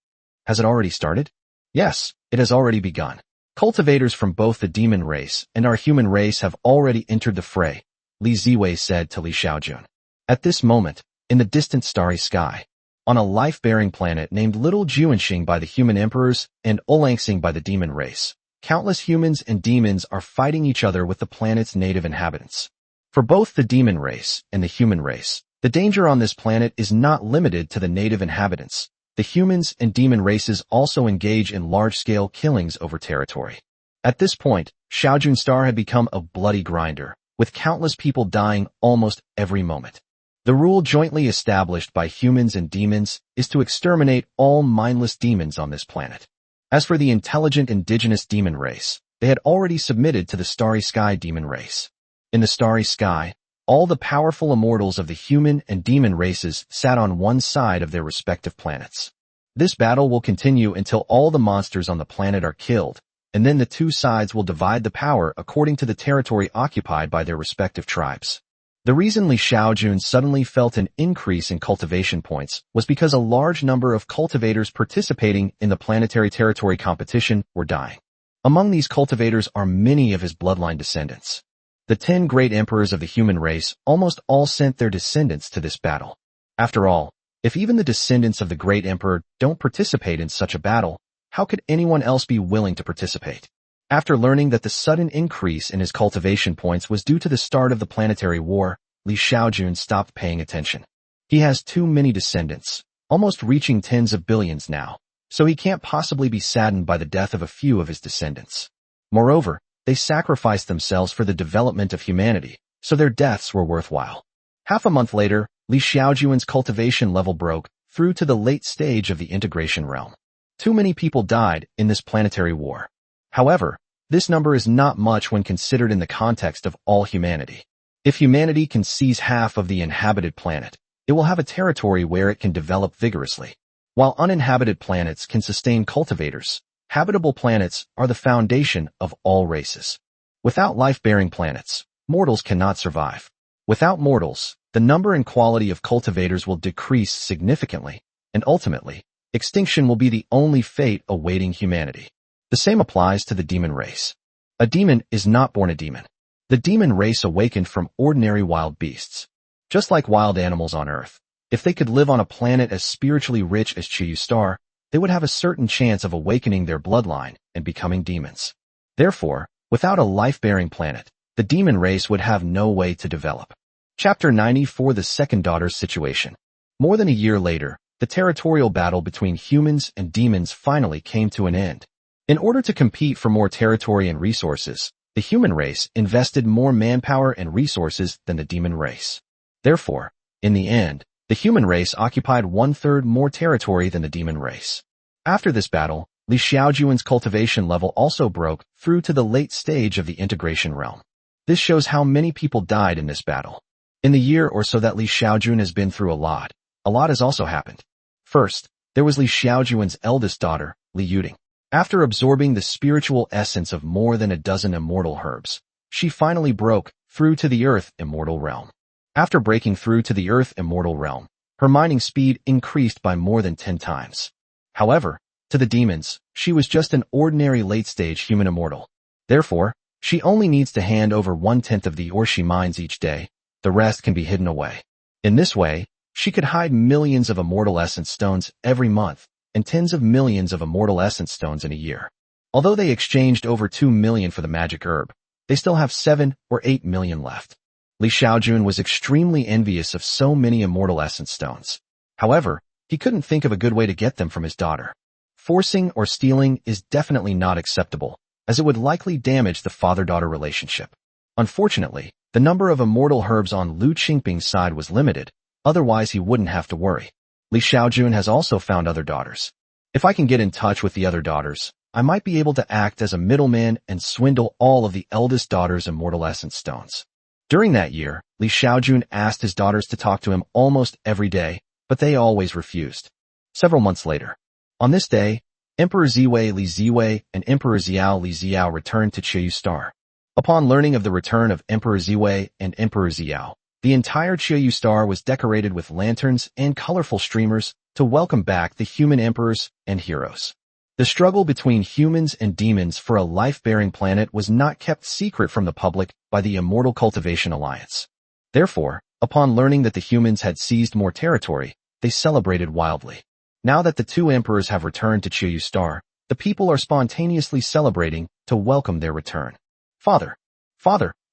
A: Has it already started? Yes, it has already begun. Cultivators from both the demon race and our human race have already entered the fray, Li Ziwei said to Li Xiaojun. At this moment, in the distant starry sky, on a life-bearing planet named Little Juanxing by the human emperors and Olangsing by the demon race, countless humans and demons are fighting each other with the planet's native inhabitants. For both the demon race and the human race, the danger on this planet is not limited to the native inhabitants. The humans and demon races also engage in large-scale killings over territory. At this point, Xiaojun Star had become a bloody grinder, with countless people dying almost every moment. The rule jointly established by humans and demons is to exterminate all mindless demons on this planet. As for the intelligent indigenous demon race, they had already submitted to the Starry Sky demon race. In the Starry Sky, all the powerful immortals of the human and demon races sat on one side of their respective planets. This battle will continue until all the monsters on the planet are killed, and then the two sides will divide the power according to the territory occupied by their respective tribes. The reason Li Xiaojun suddenly felt an increase in cultivation points was because a large number of cultivators participating in the planetary territory competition were dying. Among these cultivators are many of his bloodline descendants. The 10 great emperors of the human race almost all sent their descendants to this battle. After all, if even the descendants of the great emperor don't participate in such a battle, how could anyone else be willing to participate? After learning that the sudden increase in his cultivation points was due to the start of the planetary war, Li Xiaojun stopped paying attention. He has too many descendants, almost reaching tens of billions now, so he can't possibly be saddened by the death of a few of his descendants. Moreover, they sacrificed themselves for the development of humanity, so their deaths were worthwhile. Half a month later, Li Xiaojun's cultivation level broke through to the late stage of the integration realm. Too many people died in this planetary war. However, this number is not much when considered in the context of all humanity. If humanity can seize half of the inhabited planet, it will have a territory where it can develop vigorously. While uninhabited planets can sustain cultivators, habitable planets are the foundation of all races. Without life-bearing planets, mortals cannot survive. Without mortals, the number and quality of cultivators will decrease significantly, and ultimately, extinction will be the only fate awaiting humanity. The same applies to the demon race. A demon is not born a demon. The demon race awakened from ordinary wild beasts. Just like wild animals on Earth, if they could live on a planet as spiritually rich as Xiaojun Star, they would have a certain chance of awakening their bloodline and becoming demons. Therefore, without a life-bearing planet, the demon race would have no way to develop. Chapter 94: The Second Daughter's Situation. More than a year later, the territorial battle between humans and demons finally came to an end. In order to compete for more territory and resources, the human race invested more manpower and resources than the demon race. Therefore, in the end, the human race occupied 1/3 more territory than the demon race. After this battle, Li Xiaojun's cultivation level also broke through to the late stage of the integration realm. This shows how many people died in this battle. In the year or so that Li Xiaojun has been through a lot has also happened. First, there was Li Xiaojun's eldest daughter, Li Yuding. After absorbing the spiritual essence of more than a dozen immortal herbs, she finally broke through to the Earth Immortal realm. After breaking through to the Earth Immortal realm, her mining speed increased by more than 10 times. However, to the demons, she was just an ordinary late-stage human immortal. Therefore, she only needs to hand over 1/10 of the ore she mines each day. The rest can be hidden away. In this way, she could hide millions of immortal essence stones every month, and tens of millions of immortal essence stones in a year. Although they exchanged over 2 million for the magic herb, they still have 7 or 8 million left. Li Xiaojun was extremely envious of so many immortal essence stones. However, he couldn't think of a good way to get them from his daughter. Forcing or stealing is definitely not acceptable, as it would likely damage the father-daughter relationship. Unfortunately, the number of immortal herbs on Lu Qingping's side was limited, otherwise he wouldn't have to worry. Li Xiaojun has also found other daughters. If I can get in touch with the other daughters, I might be able to act as a middleman and swindle all of the eldest daughter's immortal essence stones. During that year, Li Xiaojun asked his daughters to talk to him almost every day, but they always refused. Several months later, on this day, Emperor Ziwei Li Ziwei and Emperor Xiao Li Xiao returned to Qiyu Star. Upon learning of the return of Emperor Ziwei and Emperor Xiao, the entire Qiyu Star was decorated with lanterns and colorful streamers to welcome back the human emperors and heroes. The struggle between humans and demons for a life-bearing planet was not kept secret from the public by the Immortal Cultivation Alliance. Therefore, upon learning that the humans had seized more territory, they celebrated wildly. Now that the two emperors have returned to Qiyu Star, the people are spontaneously celebrating to welcome their return. Father,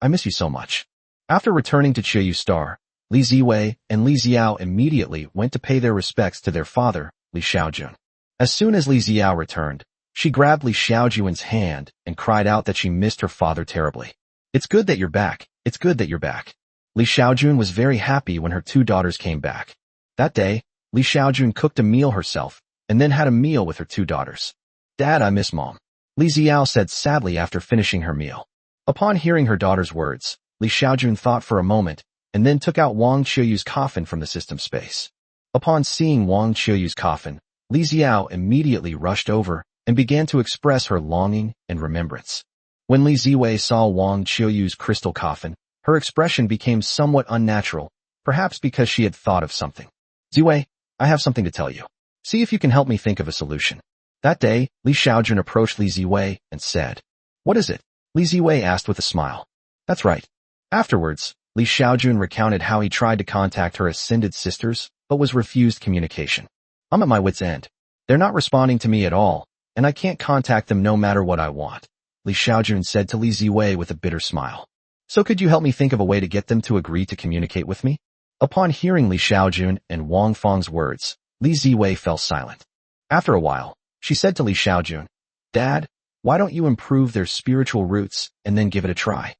A: I miss you so much. After returning to Qiyu Star, Li Ziwei and Li Xiao immediately went to pay their respects to their father, Li Xiaojun. As soon as Li Xiao returned, she grabbed Li Xiaojun's hand and cried out that she missed her father terribly. It's good that you're back. It's good that you're back. Li Xiaojun was very happy when her two daughters came back. That day, Li Xiaojun cooked a meal herself and then had a meal with her two daughters. Dad, I miss Mom, Li Xiao said sadly after finishing her meal. Upon hearing her daughter's words, Li Xiaojun thought for a moment and then took out Wang Qiuyu's coffin from the system space. Upon seeing Wang Qiuyu's coffin, Li Xiao immediately rushed over and began to express her longing and remembrance. When Li Ziwei saw Wang Qiuyu's crystal coffin, her expression became somewhat unnatural, perhaps because she had thought of something. Ziwei, I have something to tell you. See if you can help me think of a solution. That day, Li Xiaojun approached Li Ziwei and said, What is it? Li Ziwei asked with a smile. That's right. Afterwards, Li Xiaojun recounted how he tried to contact her ascended sisters, but was refused communication. I'm at my wit's end. They're not responding to me at all, and I can't contact them no matter what I want, Li Xiaojun said to Li Ziwei with a bitter smile. So could you help me think of a way to get them to agree to communicate with me? Upon hearing Li Xiaojun and Wang Feng's words, Li Ziwei fell silent. After a while, she said to Li Xiaojun, Dad, why don't you improve their spiritual roots and then give it a try?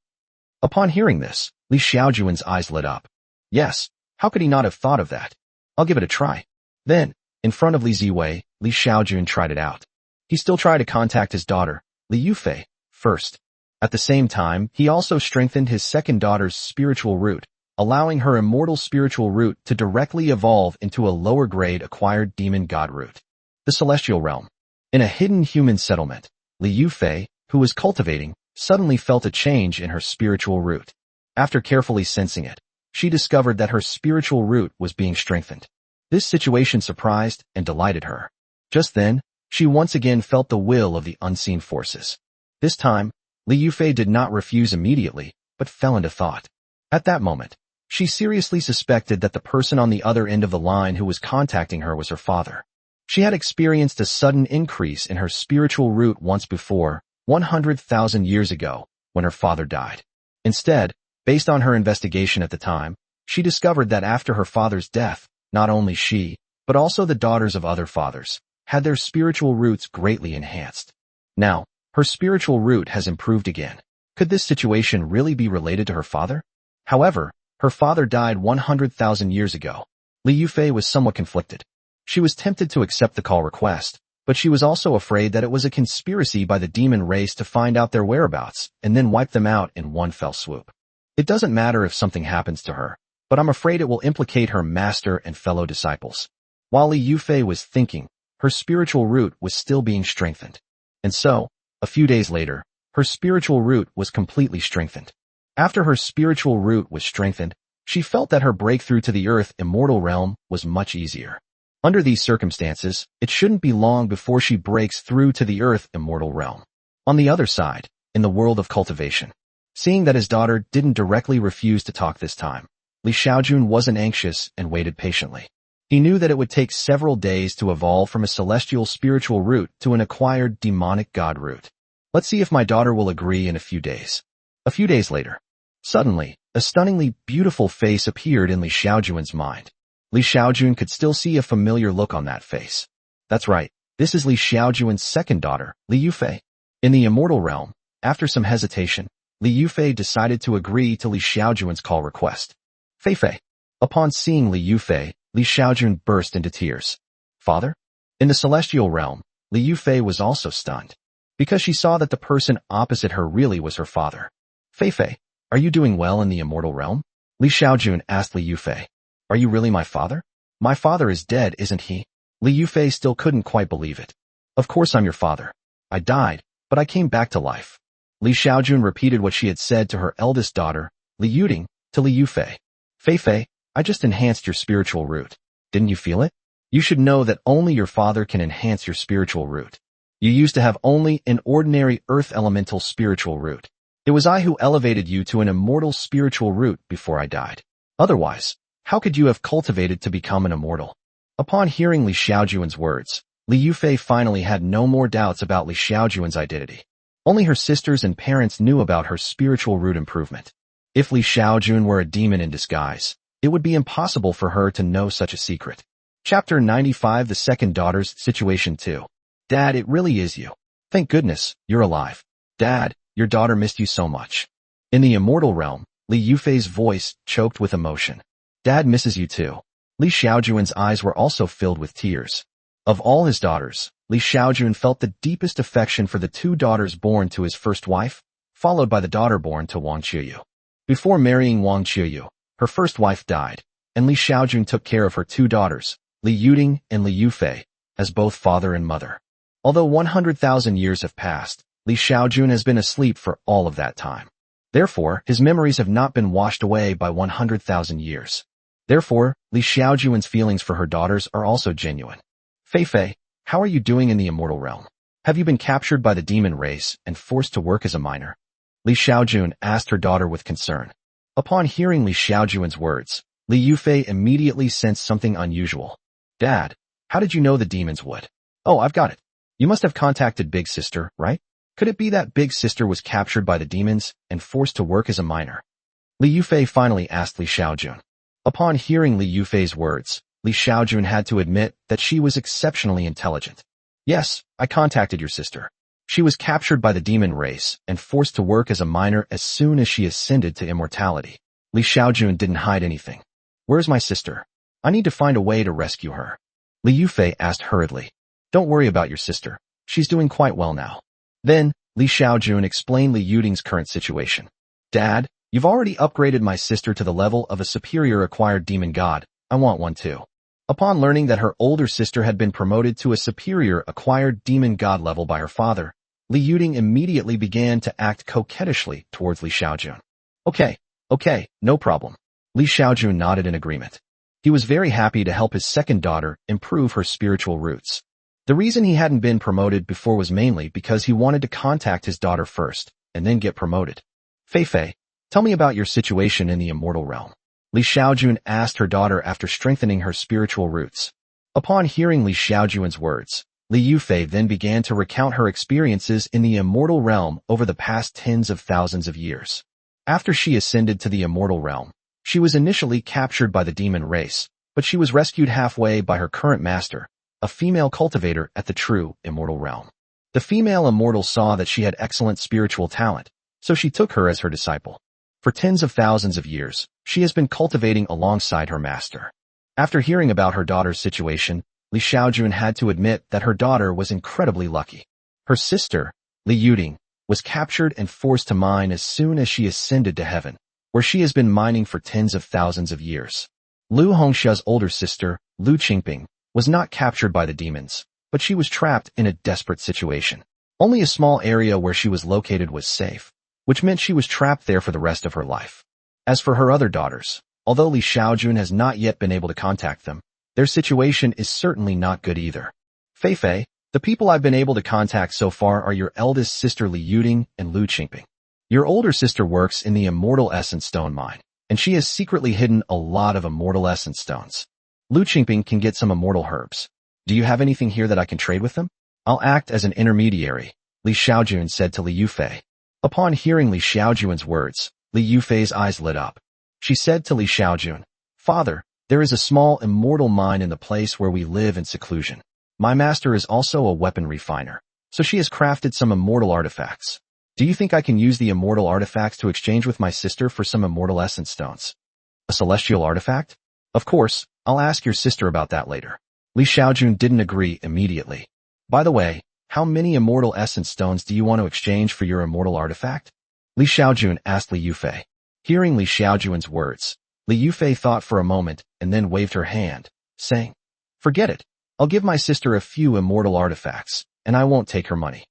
A: Upon hearing this, Li Xiaojun's eyes lit up. Yes, how could he not have thought of that? I'll give it a try. Then, in front of Li Ziwei, Li Xiaojun tried it out. He still tried to contact his daughter, Li Yufei, first. At the same time, he also strengthened his second daughter's spiritual root, allowing her immortal spiritual root to directly evolve into a lower-grade acquired demon god root. The Celestial Realm. In a hidden human settlement, Li Yufei, who was cultivating, suddenly felt a change in her spiritual root. After carefully sensing it, she discovered that her spiritual root was being strengthened. This situation surprised and delighted her. Just then, she once again felt the will of the unseen forces. This time, Li Yufei did not refuse immediately, but fell into thought. At that moment, she seriously suspected that the person on the other end of the line who was contacting her was her father. She had experienced a sudden increase in her spiritual root once before, 100,000 years ago, when her father died. Instead, based on her investigation at the time, she discovered that after her father's death, not only she, but also the daughters of other fathers, had their spiritual roots greatly enhanced. Now, her spiritual root has improved again. Could this situation really be related to her father? However, her father died 100,000 years ago. Li Yufei was somewhat conflicted. She was tempted to accept the call request, but she was also afraid that it was a conspiracy by the demon race to find out their whereabouts and then wipe them out in one fell swoop. It doesn't matter if something happens to her, but I'm afraid it will implicate her master and fellow disciples. While Li Yufei was thinking, her spiritual root was still being strengthened. And so, a few days later, her spiritual root was completely strengthened. After her spiritual root was strengthened, she felt that her breakthrough to the earth immortal realm was much easier. Under these circumstances, it shouldn't be long before she breaks through to the earth immortal realm. On the other side, in the world of cultivation, seeing that his daughter didn't directly refuse to talk this time, Li Xiaojun wasn't anxious and waited patiently. He knew that it would take several days to evolve from a celestial spiritual root to an acquired demonic god root. Let's see if my daughter will agree in a few days. A few days later, suddenly, a stunningly beautiful face appeared in Li Xiaojun's mind. Li Xiaojun could still see a familiar look on that face. That's right, this is Li Xiaojun's second daughter, Li Yufei. In the immortal realm, after some hesitation, Li Yufei decided to agree to Li Xiaojun's call request. Fei. Upon seeing Li Yufei, Li Xiaojun burst into tears. Father? In the celestial realm, Li Yufei was also stunned, because she saw that the person opposite her really was her father. Fei, are you doing well in the immortal realm? Li Xiaojun asked Li Yufei. Are you really my father? My father is dead, isn't he? Li Yufei still couldn't quite believe it. Of course I'm your father. I died, but I came back to life. Li Xiaojun repeated what she had said to her eldest daughter, Li Yuding, to Li Yufei. Fei, I just enhanced your spiritual root. Didn't you feel it? You should know that only your father can enhance your spiritual root. You used to have only an ordinary earth elemental spiritual root. It was I who elevated you to an immortal spiritual root before I died. Otherwise, how could you have cultivated to become an immortal? Upon hearing Li Xiaojun's words, Li Yufei finally had no more doubts about Li Xiaojun's identity. Only her sisters and parents knew about her spiritual root improvement. If Li Xiaojun were a demon in disguise, it would be impossible for her to know such a secret. Chapter 95 The Second Daughter's Situation 2. Dad, it really is you. Thank goodness, you're alive. Dad, your daughter missed you so much. In the immortal realm, Li Yufei's voice choked with emotion. Dad misses you too. Li Xiaojun's eyes were also filled with tears. Of all his daughters, Li Xiaojun felt the deepest affection for the two daughters born to his first wife, followed by the daughter born to Wang Qiyu. Before marrying Wang Qiyu, her first wife died, and Li Xiaojun took care of her two daughters, Li Yuding and Li Yufei, as both father and mother. Although 100,000 years have passed, Li Xiaojun has been asleep for all of that time. Therefore, his memories have not been washed away by 100,000 years. Therefore, Li Xiaojun's feelings for her daughters are also genuine. Fei, how are you doing in the immortal realm? Have you been captured by the demon race and forced to work as a miner? Li Xiaojun asked her daughter with concern. Upon hearing Li Xiaojun's words, Li Yufei immediately sensed something unusual. Dad, how did you know the demons would? Oh, I've got it. You must have contacted Big Sister, right? Could it be that Big Sister was captured by the demons and forced to work as a miner? Li Yufei finally asked Li Xiaojun. Upon hearing Li Yufei's words, Li Xiaojun had to admit that she was exceptionally intelligent. Yes, I contacted your sister. She was captured by the demon race and forced to work as a miner as soon as she ascended to immortality. Li Xiaojun didn't hide anything. Where's my sister? I need to find a way to rescue her. Li Yufei asked hurriedly. Don't worry about your sister. She's doing quite well now. Then, Li Xiaojun explained Li Yuding's current situation. Dad, you've already upgraded my sister to the level of a superior acquired demon god. I want one too. Upon learning that her older sister had been promoted to a superior acquired demon god level by her father, Li Yuding immediately began to act coquettishly towards Li Xiaojun. Okay, no problem. Li Xiaojun nodded in agreement. He was very happy to help his second daughter improve her spiritual roots. The reason he hadn't been promoted before was mainly because he wanted to contact his daughter first, and then get promoted. Fei, tell me about your situation in the immortal realm. Li Xiaojun asked her daughter after strengthening her spiritual roots. Upon hearing Li Xiaojun's words, Li Yufei then began to recount her experiences in the immortal realm over the past tens of thousands of years. After she ascended to the immortal realm, she was initially captured by the demon race, but she was rescued halfway by her current master, a female cultivator at the true immortal realm. The female immortal saw that she had excellent spiritual talent, so she took her as her disciple. For tens of thousands of years, she has been cultivating alongside her master. After hearing about her daughter's situation, Li Xiaojun had to admit that her daughter was incredibly lucky. Her sister, Li Yuding, was captured and forced to mine as soon as she ascended to heaven, where she has been mining for tens of thousands of years. Lu Hongxia's older sister, Lu Qingping, was not captured by the demons, but she was trapped in a desperate situation. Only a small area where she was located was safe, which meant she was trapped there for the rest of her life. As for her other daughters, although Li Xiaojun has not yet been able to contact them, their situation is certainly not good either. Fei, the people I've been able to contact so far are your eldest sister Li Yuding and Lu Qingping. Your older sister works in the immortal essence stone mine, and she has secretly hidden a lot of immortal essence stones. Lu Qingping can get some immortal herbs. Do you have anything here that I can trade with them? I'll act as an intermediary, Li Xiaojun said to Li Yufei. Upon hearing Li Xiaojun's words, Li Yufei's eyes lit up. She said to Li Xiaojun, Father, there is a small immortal mine in the place where we live in seclusion. My master is also a weapon refiner, so she has crafted some immortal artifacts. Do you think I can use the immortal artifacts to exchange with my sister for some immortal essence stones? A celestial artifact? Of course, I'll ask your sister about that later. Li Xiaojun didn't agree immediately. By the way, how many immortal essence stones do you want to exchange for your immortal artifact? Li Xiaojun asked Li Yufei. Hearing Li Xiaojun's words, Li Yufei thought for a moment and then waved her hand, saying, Forget it. I'll give my sister a few immortal artifacts, and I won't take her money.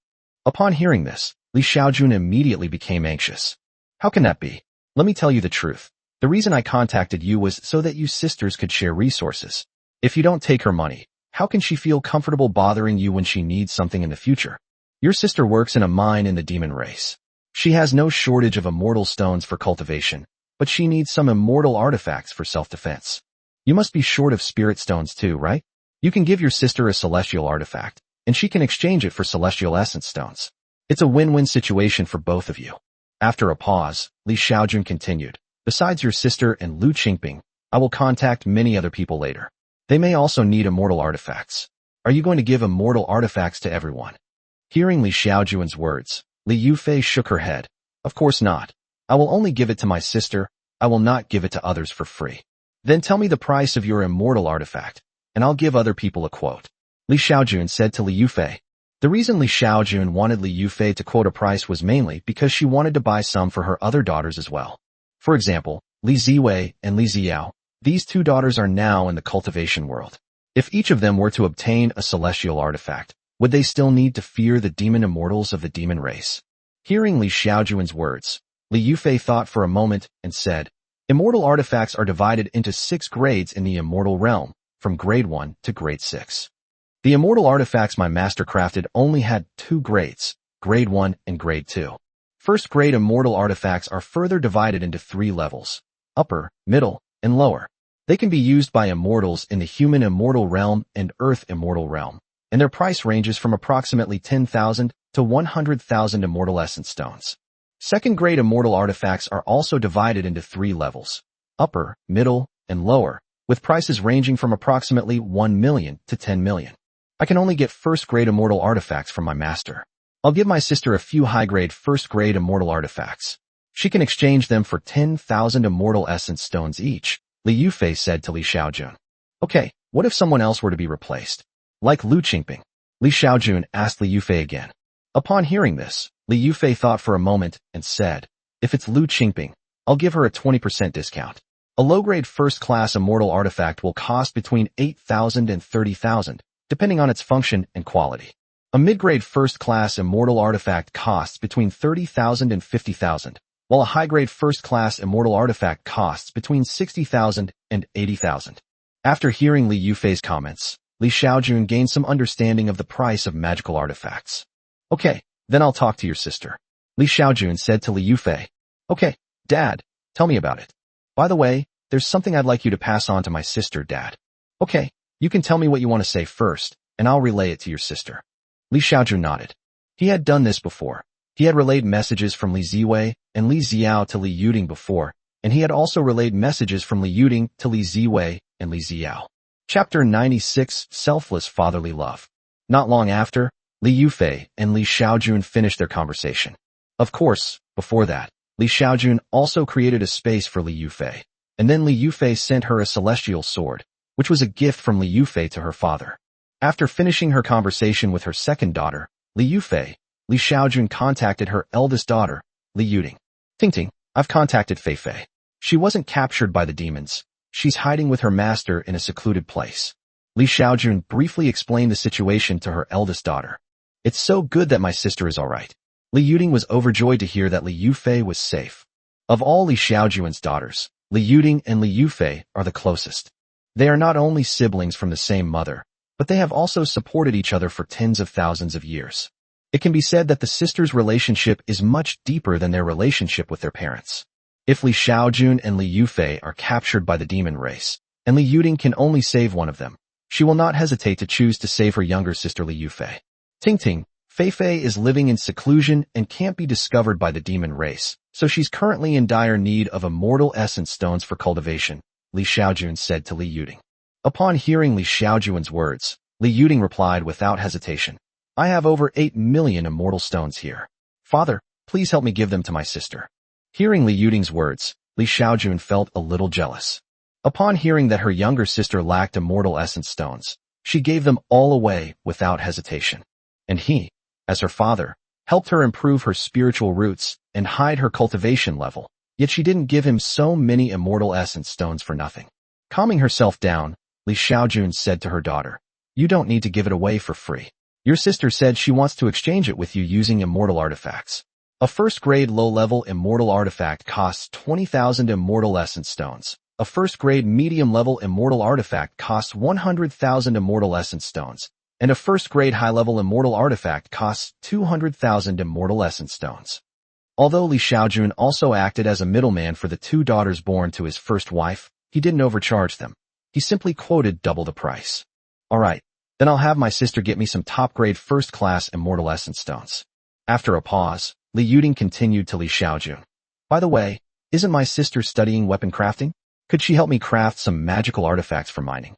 A: Upon hearing this, Li Xiaojun immediately became anxious. How can that be? Let me tell you the truth. The reason I contacted you was so that you sisters could share resources. If you don't take her money, how can she feel comfortable bothering you when she needs something in the future? Your sister works in a mine in the demon race. She has no shortage of immortal stones for cultivation, but she needs some immortal artifacts for self-defense. You must be short of spirit stones too, right? You can give your sister a celestial artifact, and she can exchange it for celestial essence stones. It's a win-win situation for both of you. After a pause, Li Xiaojun continued, Besides your sister and Lu Qingping, I will contact many other people later. They may also need immortal artifacts. Are you going to give immortal artifacts to everyone? Hearing Li Xiaojun's words, Li Yufei shook her head. Of course not. I will only give it to my sister. I will not give it to others for free. Then tell me the price of your immortal artifact, and I'll give other people a quote. Li Xiaojun said to Li Yufei. The reason Li Xiaojun wanted Li Yufei to quote a price was mainly because she wanted to buy some for her other daughters as well. For example, Li Ziwei and Li Ziyao. These two daughters are now in the cultivation world. If each of them were to obtain a celestial artifact, would they still need to fear the demon immortals of the demon race? Hearing Li Xiaojun's words, Li Yufei thought for a moment and said, Immortal artifacts are divided into 6 grades in the immortal realm, from grade 1 to grade 6. The immortal artifacts my master crafted only had 2 grades, grade 1 and grade 2. First grade immortal artifacts are further divided into 3 levels, upper, middle, and lower. They can be used by immortals in the human immortal realm and earth immortal realm, and their price ranges from approximately 10,000 to 100,000 immortal essence stones. Second grade immortal artifacts are also divided into 3 levels, upper, middle, and lower, with prices ranging from approximately 1 million to 10 million. I can only get first grade immortal artifacts from my master. I'll give my sister a few high-grade first-grade immortal artifacts. She can exchange them for 10,000 immortal essence stones each, Li Yufei said to Li Xiaojun. Okay, what if someone else were to be replaced? Like Lu Qingping? Li Xiaojun asked Li Yufei again. Upon hearing this, Li Yufei thought for a moment and said, If it's Lu Qingping, I'll give her a 20% discount. A low-grade first-class immortal artifact will cost between 8,000 and 30,000, depending on its function and quality. A mid-grade first-class immortal artifact costs between 30,000 and 50,000, while a high-grade first-class immortal artifact costs between 60,000 and 80,000. After hearing Li Yufei's comments, Li Xiaojun gained some understanding of the price of magical artifacts. Okay, then I'll talk to your sister. Li Xiaojun said to Li Yufei. Okay, Dad, tell me about it. By the way, there's something I'd like you to pass on to my sister, Dad. Okay, you can tell me what you want to say first, and I'll relay it to your sister. Li Xiaojun nodded. He had done this before. He had relayed messages from Li Ziwei and Li Ziyao to Li Yuding before, and he had also relayed messages from Li Yuding to Li Ziwei and Li Ziyao. Chapter 96, Selfless Fatherly Love. Not long after, Li Yufei and Li Xiaojun finished their conversation. Of course, before that, Li Xiaojun also created a space for Li Yufei, and then Li Yufei sent her a celestial sword, which was a gift from Li Yufei to her father. After finishing her conversation with her second daughter, Li Yufei, Li Xiaojun contacted her eldest daughter, Li Yuding. Ting, I've contacted Fei Fei. She wasn't captured by the demons. She's hiding with her master in a secluded place. Li Xiaojun briefly explained the situation to her eldest daughter. It's so good that my sister is all right. Li Yuding was overjoyed to hear that Li Yufei was safe. Of all Li Xiaojun's daughters, Li Yuding and Li Yufei are the closest. They are not only siblings from the same mother, but they have also supported each other for tens of thousands of years. It can be said that the sisters' relationship is much deeper than their relationship with their parents. If Li Xiaojun and Li Yufei are captured by the demon race, and Li Yuding can only save one of them. She will not hesitate to choose to save her younger sister Li Yufei. Ting Ting, Fei Fei is living in seclusion and can't be discovered by the demon race, so she's currently in dire need of immortal essence stones for cultivation, Li Xiaojun said to Li Yuding. Upon hearing Li Xiaojun's words, Li Yuding replied without hesitation, I have over 8 million immortal stones here. Father, please help me give them to my sister. Hearing Li Yuding's words, Li Xiaojun felt a little jealous. Upon hearing that her younger sister lacked immortal essence stones, she gave them all away without hesitation. And he, as her father, helped her improve her spiritual roots and hide her cultivation level, yet she didn't give him so many immortal essence stones for nothing. Calming herself down, Li Xiaojun said to her daughter, You don't need to give it away for free. Your sister said she wants to exchange it with you using immortal artifacts. A first-grade low-level immortal artifact costs 20,000 immortal essence stones. A first-grade medium-level immortal artifact costs 100,000 immortal essence stones, and a first-grade high-level immortal artifact costs 200,000 immortal essence stones. Although Li Xiaojun also acted as a middleman for the 2 daughters born to his first wife, he didn't overcharge them. He simply quoted double the price. All right, then I'll have my sister get me some top-grade first-class immortal essence stones. After a pause, Li Yuding continued to Li Xiaojun. By the way, isn't my sister studying weapon crafting? Could she help me craft some magical artifacts for mining?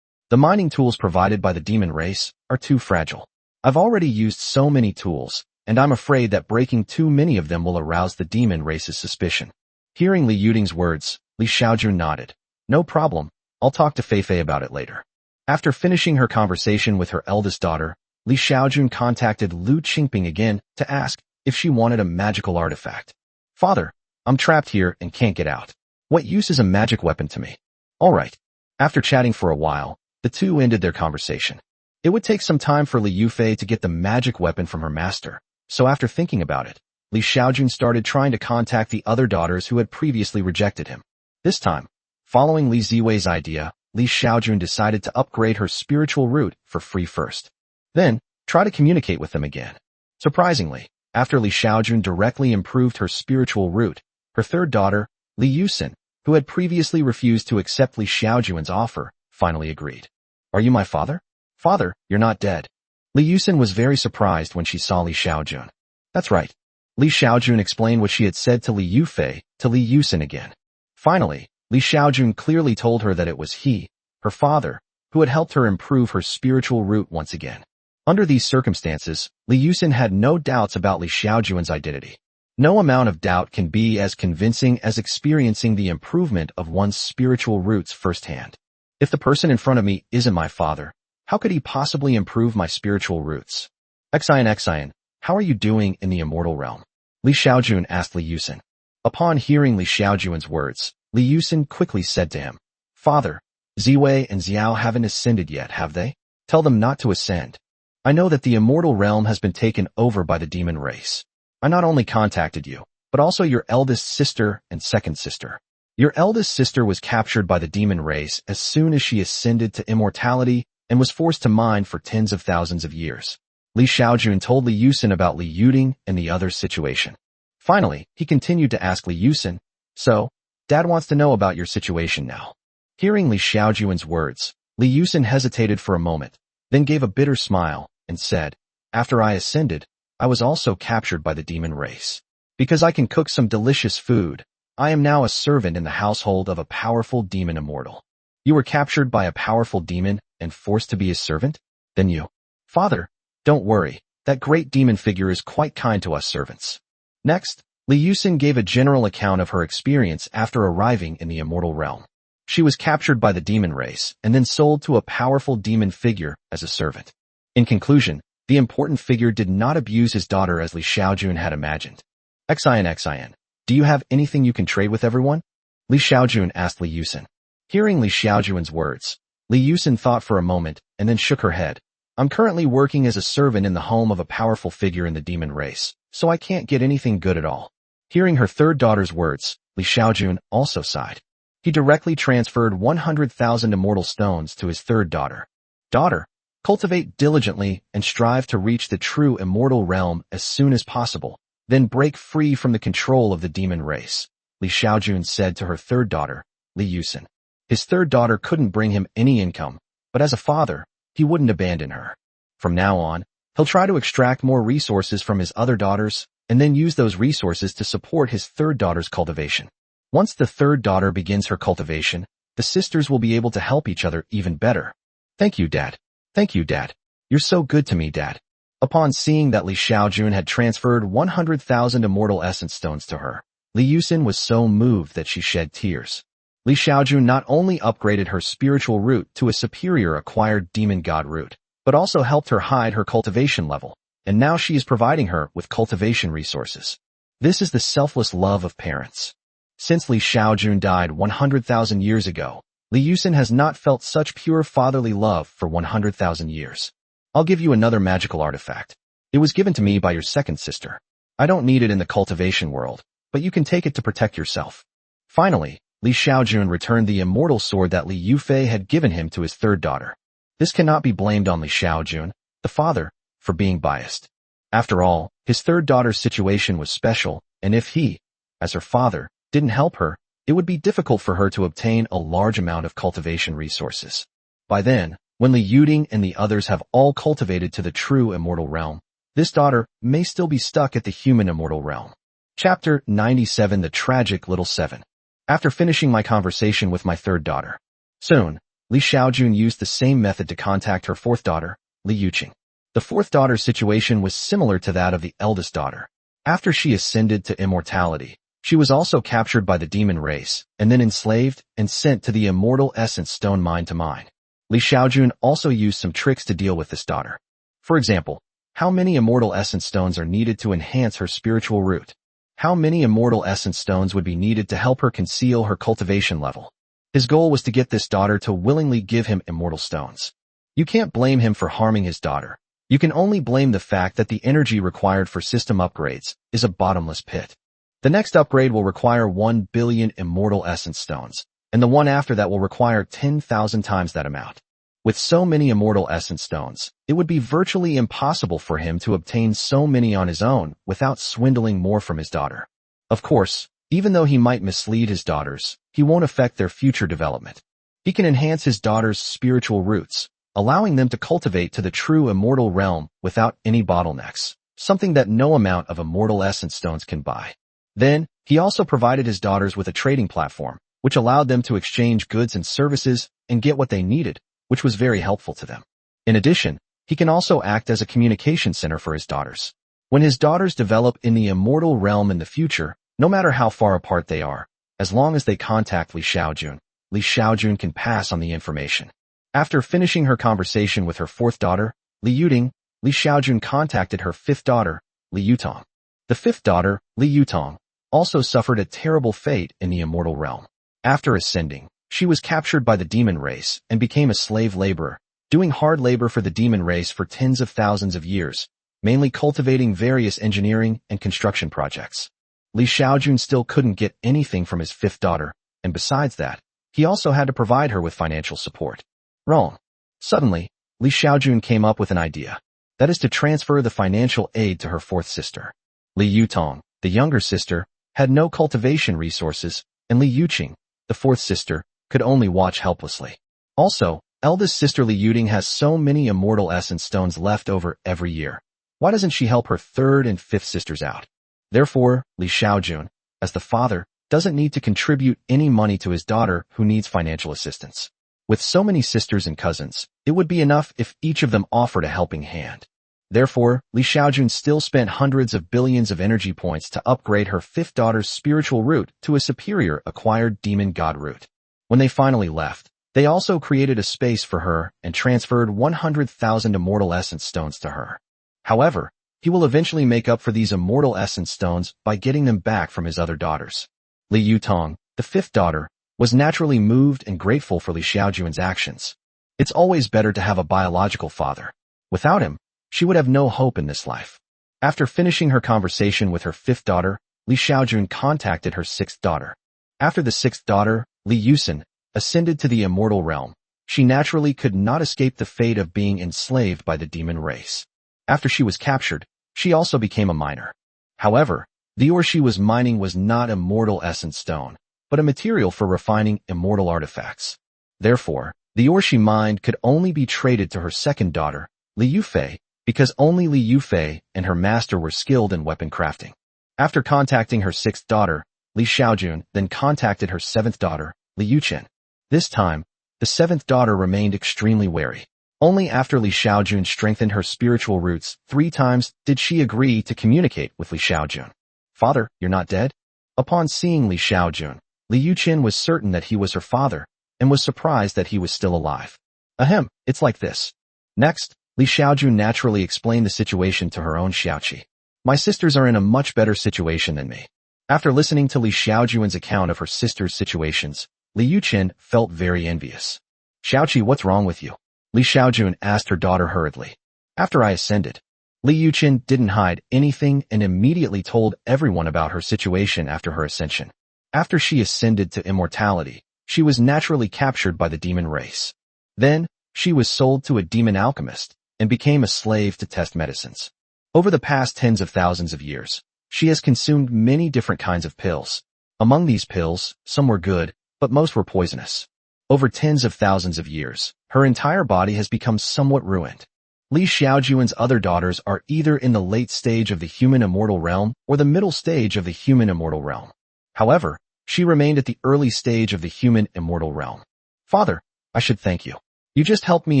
A: The mining tools provided by the demon race are too fragile. I've already used so many tools, and I'm afraid that breaking too many of them will arouse the demon race's suspicion. Hearing Li Yuding's words, Li Xiaojun nodded. No problem, I'll talk to Fei Fei about it later. After finishing her conversation with her eldest daughter, Li Xiaojun contacted Lu Qingping again to ask if she wanted a magical artifact. Father, I'm trapped here and can't get out. What use is a magic weapon to me? All right. After chatting for a while, the two ended their conversation. It would take some time for Li Yufei to get the magic weapon from her master, so after thinking about it, Li Xiaojun started trying to contact the other daughters who had previously rejected him. This time, following Li Ziwei's idea, Li Xiaojun decided to upgrade her spiritual root for free first. Then, try to communicate with them again. Surprisingly, after Li Xiaojun directly improved her spiritual root, her third daughter, Li Yusin, who had previously refused to accept Li Xiaojun's offer, finally agreed. Are you my father? Father, you're not dead. Li Yusin was very surprised when she saw Li Xiaojun. That's right. Li Xiaojun explained what she had said to Li Yufei to Li Yusin again. Finally, Li Xiaojun clearly told her that it was he, her father, who had helped her improve her spiritual root once again. Under these circumstances, Li Yusin had no doubts about Li Xiaojun's identity. No amount of doubt can be as convincing as experiencing the improvement of one's spiritual roots firsthand. If the person in front of me isn't my father, how could he possibly improve my spiritual roots? Xian, how are you doing in the immortal realm? Li Xiaojun asked Li Yusin. Upon hearing Li Xiaojun's words, Li Yusin quickly said to him, Father, Ziwei and Xiao haven't ascended yet, have they? Tell them not to ascend. I know that the immortal realm has been taken over by the demon race. I not only contacted you, but also your eldest sister and second sister. Your eldest sister was captured by the demon race as soon as she ascended to immortality and was forced to mine for tens of thousands of years. Li Xiaojun told Li Yusin about Li Yuding and the other's situation. Finally, he continued to ask Li Yusin, So, Dad wants to know about your situation now. Hearing Li Xiaojun's words, Li Yusin hesitated for a moment, then gave a bitter smile and said, After I ascended, I was also captured by the demon race. Because I can cook some delicious food, I am now a servant in the household of a powerful demon immortal. You were captured by a powerful demon and forced to be his servant? Then you. Father, don't worry, that great demon figure is quite kind to us servants. Next, Li Yusin gave a general account of her experience after arriving in the immortal realm. She was captured by the demon race and then sold to a powerful demon figure as a servant. In conclusion, the important figure did not abuse his daughter as Li Xiaojun had imagined. Xian, do you have anything you can trade with everyone? Li Xiaojun asked Li Yusin. Hearing Li Xiaojun's words, Li Yusin thought for a moment and then shook her head. I'm currently working as a servant in the home of a powerful figure in the demon race, so I can't get anything good at all. Hearing her third daughter's words, Li Xiaojun also sighed. He directly transferred 100,000 immortal stones to his third daughter. Daughter, cultivate diligently and strive to reach the true immortal realm as soon as possible, then break free from the control of the demon race, Li Xiaojun said to her third daughter, Li Yusin. His third daughter couldn't bring him any income, but as a father, he wouldn't abandon her. From now on, he'll try to extract more resources from his other daughters and then use those resources to support his third daughter's cultivation. Once the third daughter begins her cultivation, the sisters will be able to help each other even better. Thank you, Dad. Thank you, Dad. You're so good to me, Dad. Upon seeing that Li Xiaojun had transferred 100,000 immortal essence stones to her, Li Yusin was so moved that she shed tears. Li Xiaojun not only upgraded her spiritual root to a superior acquired demon god root, but also helped her hide her cultivation level, and now she is providing her with cultivation resources. This is the selfless love of parents. Since Li Xiaojun died 100,000 years ago, Li Yusin has not felt such pure fatherly love for 100,000 years. I'll give you another magical artifact. It was given to me by your second sister. I don't need it in the cultivation world, but you can take it to protect yourself. Finally, Li Xiaojun returned the immortal sword that Li Yufei had given him to his third daughter. This cannot be blamed on Li Xiaojun, the father, for being biased. After all, his third daughter's situation was special, and if he, as her father, didn't help her, it would be difficult for her to obtain a large amount of cultivation resources. By then, when Li Yuding and the others have all cultivated to the true immortal realm, this daughter may still be stuck at the human immortal realm. Chapter 97 The Tragic Little Seven. After finishing my conversation with my third daughter, soon, Li Xiaojun used the same method to contact her fourth daughter, Li Yuqing. The fourth daughter's situation was similar to that of the eldest daughter. After she ascended to immortality, she was also captured by the demon race, and then enslaved and sent to the immortal essence stone mine to mine. Li Xiaojun also used some tricks to deal with this daughter. For example, how many immortal essence stones are needed to enhance her spiritual root? How many immortal essence stones would be needed to help her conceal her cultivation level? His goal was to get this daughter to willingly give him immortal stones. You can't blame him for harming his daughter. You can only blame the fact that the energy required for system upgrades is a bottomless pit. The next upgrade will require 1 billion immortal essence stones, and the one after that will require 10,000 times that amount. With so many immortal essence stones, it would be virtually impossible for him to obtain so many on his own without swindling more from his daughter. Of course, even though he might mislead his daughters, he won't affect their future development. He can enhance his daughters' spiritual roots, allowing them to cultivate to the true immortal realm without any bottlenecks, something that no amount of immortal essence stones can buy. Then, he also provided his daughters with a trading platform, which allowed them to exchange goods and services and get what they needed, which was very helpful to them. In addition, he can also act as a communication center for his daughters. When his daughters develop in the immortal realm in the future, no matter how far apart they are, as long as they contact Li Xiaojun can pass on the information. After finishing her conversation with her fourth daughter, Li Yuding, Li Xiaojun contacted her fifth daughter, Li Yutong. The fifth daughter, Li Yutong, also suffered a terrible fate in the immortal realm. After ascending, she was captured by the demon race and became a slave laborer, doing hard labor for the demon race for tens of thousands of years, mainly cultivating various engineering and construction projects. Li Xiaojun still couldn't get anything from his fifth daughter, and besides that, he also had to provide her with financial support. Wrong. Suddenly, Li Xiaojun came up with an idea. That is to transfer the financial aid to her fourth sister. Li Yutong, the younger sister, had no cultivation resources, and Li Yuqing, the fourth sister, could only watch helplessly. Also, eldest sister Li Yuding has so many immortal essence stones left over every year. Why doesn't she help her third and fifth sisters out? Therefore, Li Xiaojun, as the father, doesn't need to contribute any money to his daughter who needs financial assistance. With so many sisters and cousins, it would be enough if each of them offered a helping hand. Therefore, Li Xiaojun still spent hundreds of billions of energy points to upgrade her fifth daughter's spiritual root to a superior acquired demon god root. When they finally left, they also created a space for her and transferred 100,000 immortal essence stones to her. However, he will eventually make up for these immortal essence stones by getting them back from his other daughters. Li Yutong, the fifth daughter, was naturally moved and grateful for Li Xiaojun's actions. It's always better to have a biological father. Without him, she would have no hope in this life. After finishing her conversation with her fifth daughter, Li Xiaojun contacted her sixth daughter. After the sixth daughter, Li Yusin, ascended to the immortal realm, she naturally could not escape the fate of being enslaved by the demon race. After she was captured, she also became a miner. However, the ore she was mining was not immortal essence stone, but a material for refining immortal artifacts. Therefore, the Orshi mind could only be traded to her second daughter, Li Yufei, because only Li Yufei and her master were skilled in weapon crafting. After contacting her sixth daughter, Li Xiaojun then contacted her seventh daughter, Li Yuchen. This time, the seventh daughter remained extremely wary. Only after Li Xiaojun strengthened her spiritual roots 3 times did she agree to communicate with Li Xiaojun. "Father, you're not dead?" Upon seeing Li Xiaojun, Li Yuchen was certain that he was her father, and was surprised that he was still alive. "Ahem, it's like this." Next, Li Xiaojun naturally explained the situation to her own Xiaoqi. "My sisters are in a much better situation than me." After listening to Li Xiaojun's account of her sisters' situations, Li Yuchen felt very envious. "Xiaoqi, what's wrong with you?" Li Xiaojun asked her daughter hurriedly. After I ascended, Li Yuchen didn't hide anything and immediately told everyone about her situation after her ascension. After she ascended to immortality, she was naturally captured by the demon race. Then, she was sold to a demon alchemist and became a slave to test medicines. Over the past tens of thousands of years, she has consumed many different kinds of pills. Among these pills, some were good, but most were poisonous. Over tens of thousands of years, her entire body has become somewhat ruined. Li Xiaojun's other daughters are either in the late stage of the human immortal realm or the middle stage of the human immortal realm. However, she remained at the early stage of the human immortal realm. "Father, I should thank you. You just helped me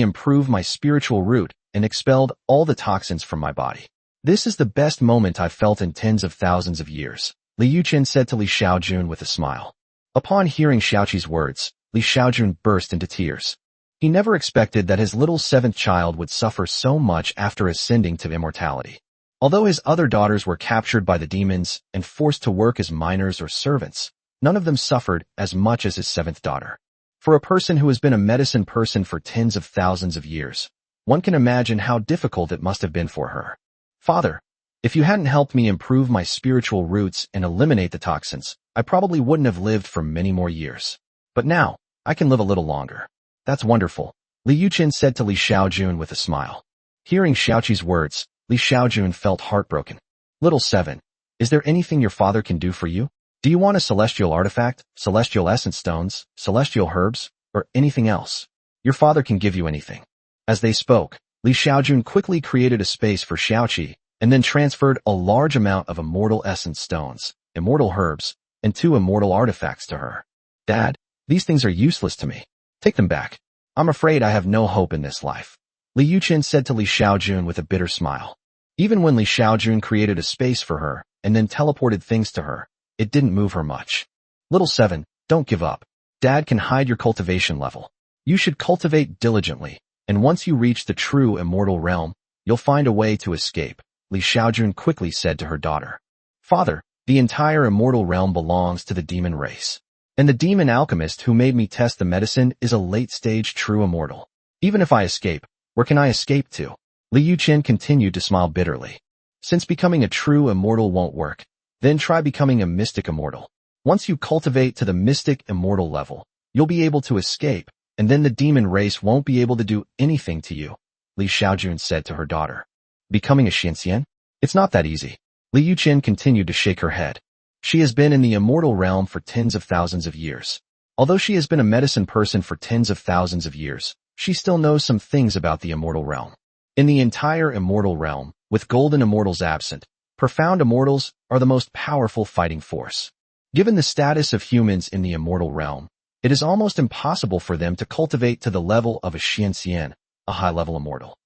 A: improve my spiritual root and expelled all the toxins from my body. This is the best moment I've felt in tens of thousands of years," Li Yuchen said to Li Xiaojun with a smile. Upon hearing Xiaoqi's words, Li Xiaojun burst into tears. He never expected that his little seventh child would suffer so much after ascending to immortality. Although his other daughters were captured by the demons and forced to work as minors or servants, none of them suffered as much as his seventh daughter. For a person who has been a medicine person for tens of thousands of years, one can imagine how difficult it must have been for her. "Father, if you hadn't helped me improve my spiritual roots and eliminate the toxins, I probably wouldn't have lived for many more years. But now, I can live a little longer." "That's wonderful," Li Yuchen said to Li Xiaojun with a smile. Hearing Xiaoqi's words, Li Xiaojun felt heartbroken. "Little seven, is there anything your father can do for you? Do you want a celestial artifact, celestial essence stones, celestial herbs, or anything else? Your father can give you anything." As they spoke, Li Xiaojun quickly created a space for Xiaoqi and then transferred a large amount of immortal essence stones, immortal herbs, and 2 immortal artifacts to her. "Dad, these things are useless to me. Take them back. I'm afraid I have no hope in this life," Li Yuchen said to Li Xiaojun with a bitter smile. Even when Li Xiaojun created a space for her and then teleported things to her, it didn't move her much. "Little seven, don't give up. Dad can hide your cultivation level. You should cultivate diligently, and once you reach the true immortal realm, you'll find a way to escape," Li Xiaojun quickly said to her daughter. "Father, the entire immortal realm belongs to the demon race. And the demon alchemist who made me test the medicine is a late-stage true immortal. Even if I escape, where can I escape to?" Li Yuchen continued to smile bitterly. "Since becoming a true immortal won't work, then try becoming a mystic immortal. Once you cultivate to the mystic immortal level, you'll be able to escape, and then the demon race won't be able to do anything to you," Li Xiaojun said to her daughter. "Becoming a Xianxian? It's not that easy." Li Yuchen continued to shake her head. She has been in the immortal realm for tens of thousands of years. Although she has been a medicine person for tens of thousands of years, she still knows some things about the immortal realm. In the entire immortal realm, with golden immortals absent, profound immortals are the most powerful fighting force. Given the status of humans in the immortal realm, it is almost impossible for them to cultivate to the level of a Xianxian, a high-level immortal.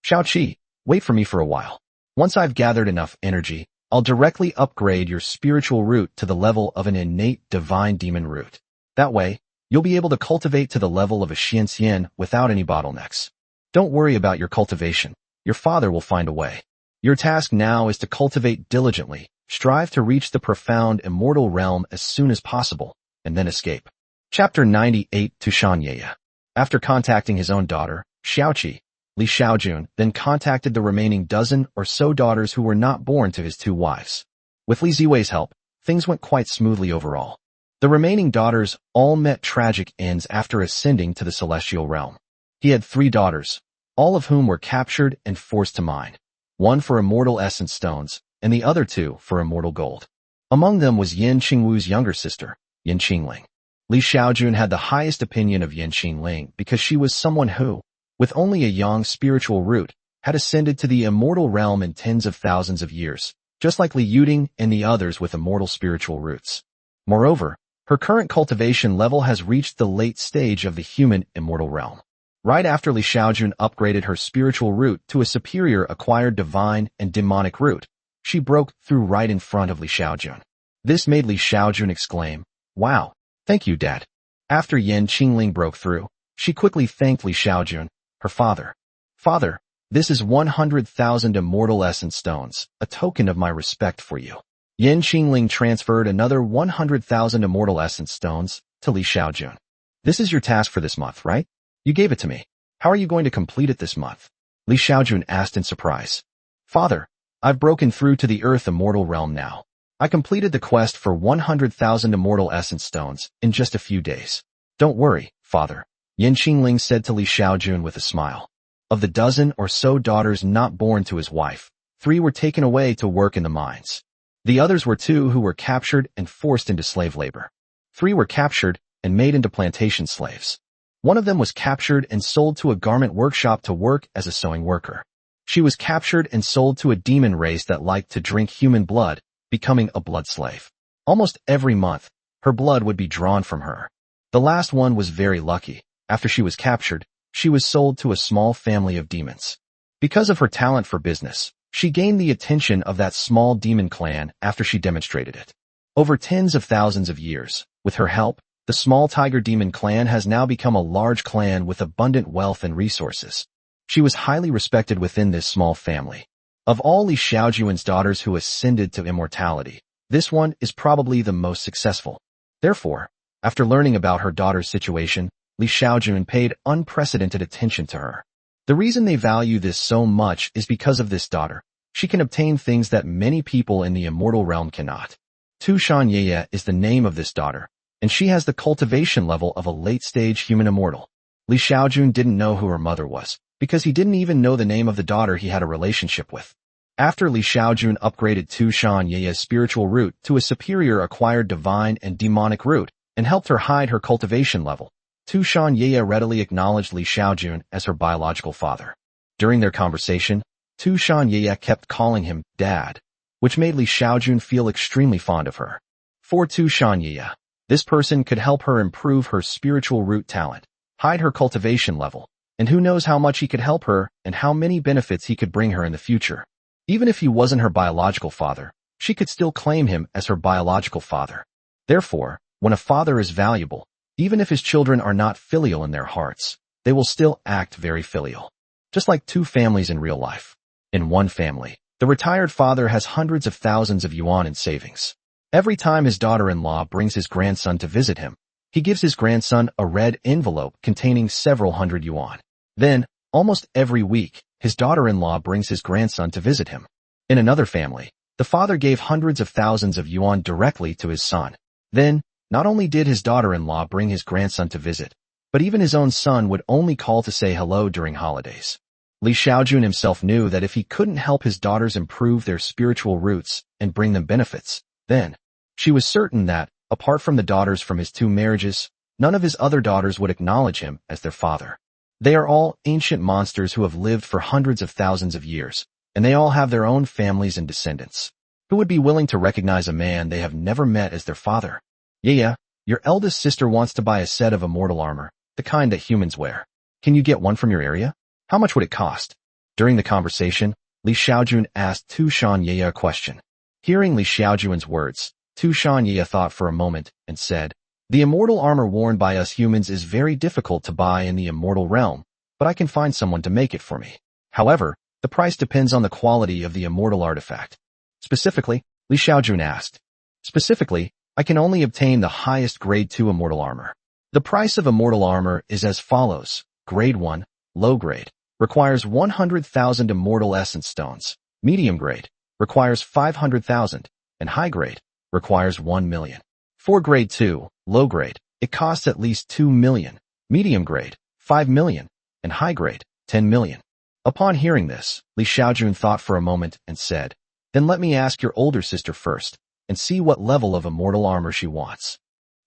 A: "Xiaoqi, wait for me for a while. Once I've gathered enough energy, I'll directly upgrade your spiritual root to the level of an innate divine demon root. That way, you'll be able to cultivate to the level of a Xianxian without any bottlenecks. Don't worry about your cultivation. Your father will find a way. Your task now is to cultivate diligently, strive to reach the profound immortal realm as soon as possible, and then escape." Chapter 98 to Shanyaya. After contacting his own daughter, Xiaoqi, Li Xiaojun then contacted the remaining dozen or so daughters who were not born to his 2 wives. With Li Ziwei's help, things went quite smoothly overall. The remaining daughters all met tragic ends after ascending to the celestial realm. He had 3 daughters, all of whom were captured and forced to mine, 1 for immortal essence stones, and the other 2 for immortal gold. Among them was Yin Qingwu's younger sister, Yin Qingling. Li Xiaojun had the highest opinion of Yin Qingling because she was someone who, with only a young spiritual root, had ascended to the immortal realm in tens of thousands of years, just like Li Yuding and the others with immortal spiritual roots. Moreover, her current cultivation level has reached the late stage of the human immortal realm. Right after Li Xiaojun upgraded her spiritual root to a superior acquired divine and demonic root, she broke through right in front of Li Xiaojun. This made Li Xiaojun exclaim, "Wow, thank you, Dad." After Yin Qingling broke through, she quickly thanked Li Xiaojun, her father. "Father, this is 100,000 immortal essence stones, a token of my respect for you." Yin Qingling transferred another 100,000 immortal essence stones to Li Xiaojun. "This is your task for this month, right? You gave it to me. How are you going to complete it this month?" Li Xiaojun asked in surprise. "Father, I've broken through to the earth immortal realm now. I completed the quest for 100,000 immortal essence stones in just a few days." "Don't worry, Father," Yin Qingling said to Li Xiaojun with a smile. Of the dozen or so daughters not born to his wife, 3 were taken away to work in the mines. The others were 2 who were captured and forced into slave labor. 3 were captured and made into plantation slaves. One of them was captured and sold to a garment workshop to work as a sewing worker. She was captured and sold to a demon race that liked to drink human blood, becoming a blood slave. Almost every month, her blood would be drawn from her. The last one was very lucky. After she was captured, she was sold to a small family of demons. Because of her talent for business, she gained the attention of that small demon clan after she demonstrated it. Over tens of thousands of years, with her help, the small tiger demon clan has now become a large clan with abundant wealth and resources. She was highly respected within this small family. Of all Li Xiaojun's daughters who ascended to immortality, this one is probably the most successful. Therefore, after learning about her daughter's situation, Li Xiaojun paid unprecedented attention to her. The reason they value this so much is because of this daughter. She can obtain things that many people in the immortal realm cannot. Tushan Yeye is the name of this daughter, and she has the cultivation level of a late-stage human immortal. Li Xiaojun didn't know who her mother was, because he didn't even know the name of the daughter he had a relationship with. After Li Xiaojun upgraded Tushan Yeye's spiritual root to a superior acquired divine and demonic root, and helped her hide her cultivation level, Tushan Yeye readily acknowledged Li Xiaojun as her biological father. During their conversation, Tushan Yeye kept calling him Dad, which made Li Xiaojun feel extremely fond of her. For Tushan Yeye, this person could help her improve her spiritual root talent, hide her cultivation level, and who knows how much he could help her and how many benefits he could bring her in the future. Even if he wasn't her biological father, she could still claim him as her biological father. Therefore, when a father is valuable, even if his children are not filial in their hearts, they will still act very filial. Just like 2 families in real life. In one family, the retired father has hundreds of thousands of yuan in savings. Every time his daughter-in-law brings his grandson to visit him, he gives his grandson a red envelope containing several hundred yuan. Then, almost every week, his daughter-in-law brings his grandson to visit him. In another family, the father gave hundreds of thousands of yuan directly to his son. Then, not only did his daughter-in-law bring his grandson to visit, but even his own son would only call to say hello during holidays. Li Xiaojun himself knew that if he couldn't help his daughters improve their spiritual roots and bring them benefits, then she was certain that, apart from the daughters from his 2 marriages, none of his other daughters would acknowledge him as their father. They are all ancient monsters who have lived for hundreds of thousands of years, and they all have their own families and descendants. Who would be willing to recognize a man they have never met as their father? Yeye, your eldest sister wants to buy a set of immortal armor, the kind that humans wear. Can you get one from your area? How much would it cost? During the conversation, Li Xiaojun asked Tushan Yeye a question. Hearing Li Xiaojun's words, Tushan Yeye thought for a moment and said, "The immortal armor worn by us humans is very difficult to buy in the immortal realm, but I can find someone to make it for me. However, the price depends on the quality of the immortal artifact." Specifically, Li Xiaojun asked. Specifically, I can only obtain the highest grade 2 immortal armor. The price of immortal armor is as follows. Grade 1, low grade, requires 100,000 immortal essence stones. Medium grade, requires 500,000, and high grade, requires 1 million. For grade 2, low grade, it costs at least 2 million, medium grade, 5 million, and high grade, 10 million. Upon hearing this, Li Xiaojun thought for a moment and said, "Then let me ask your older sister first, and see what level of immortal armor she wants."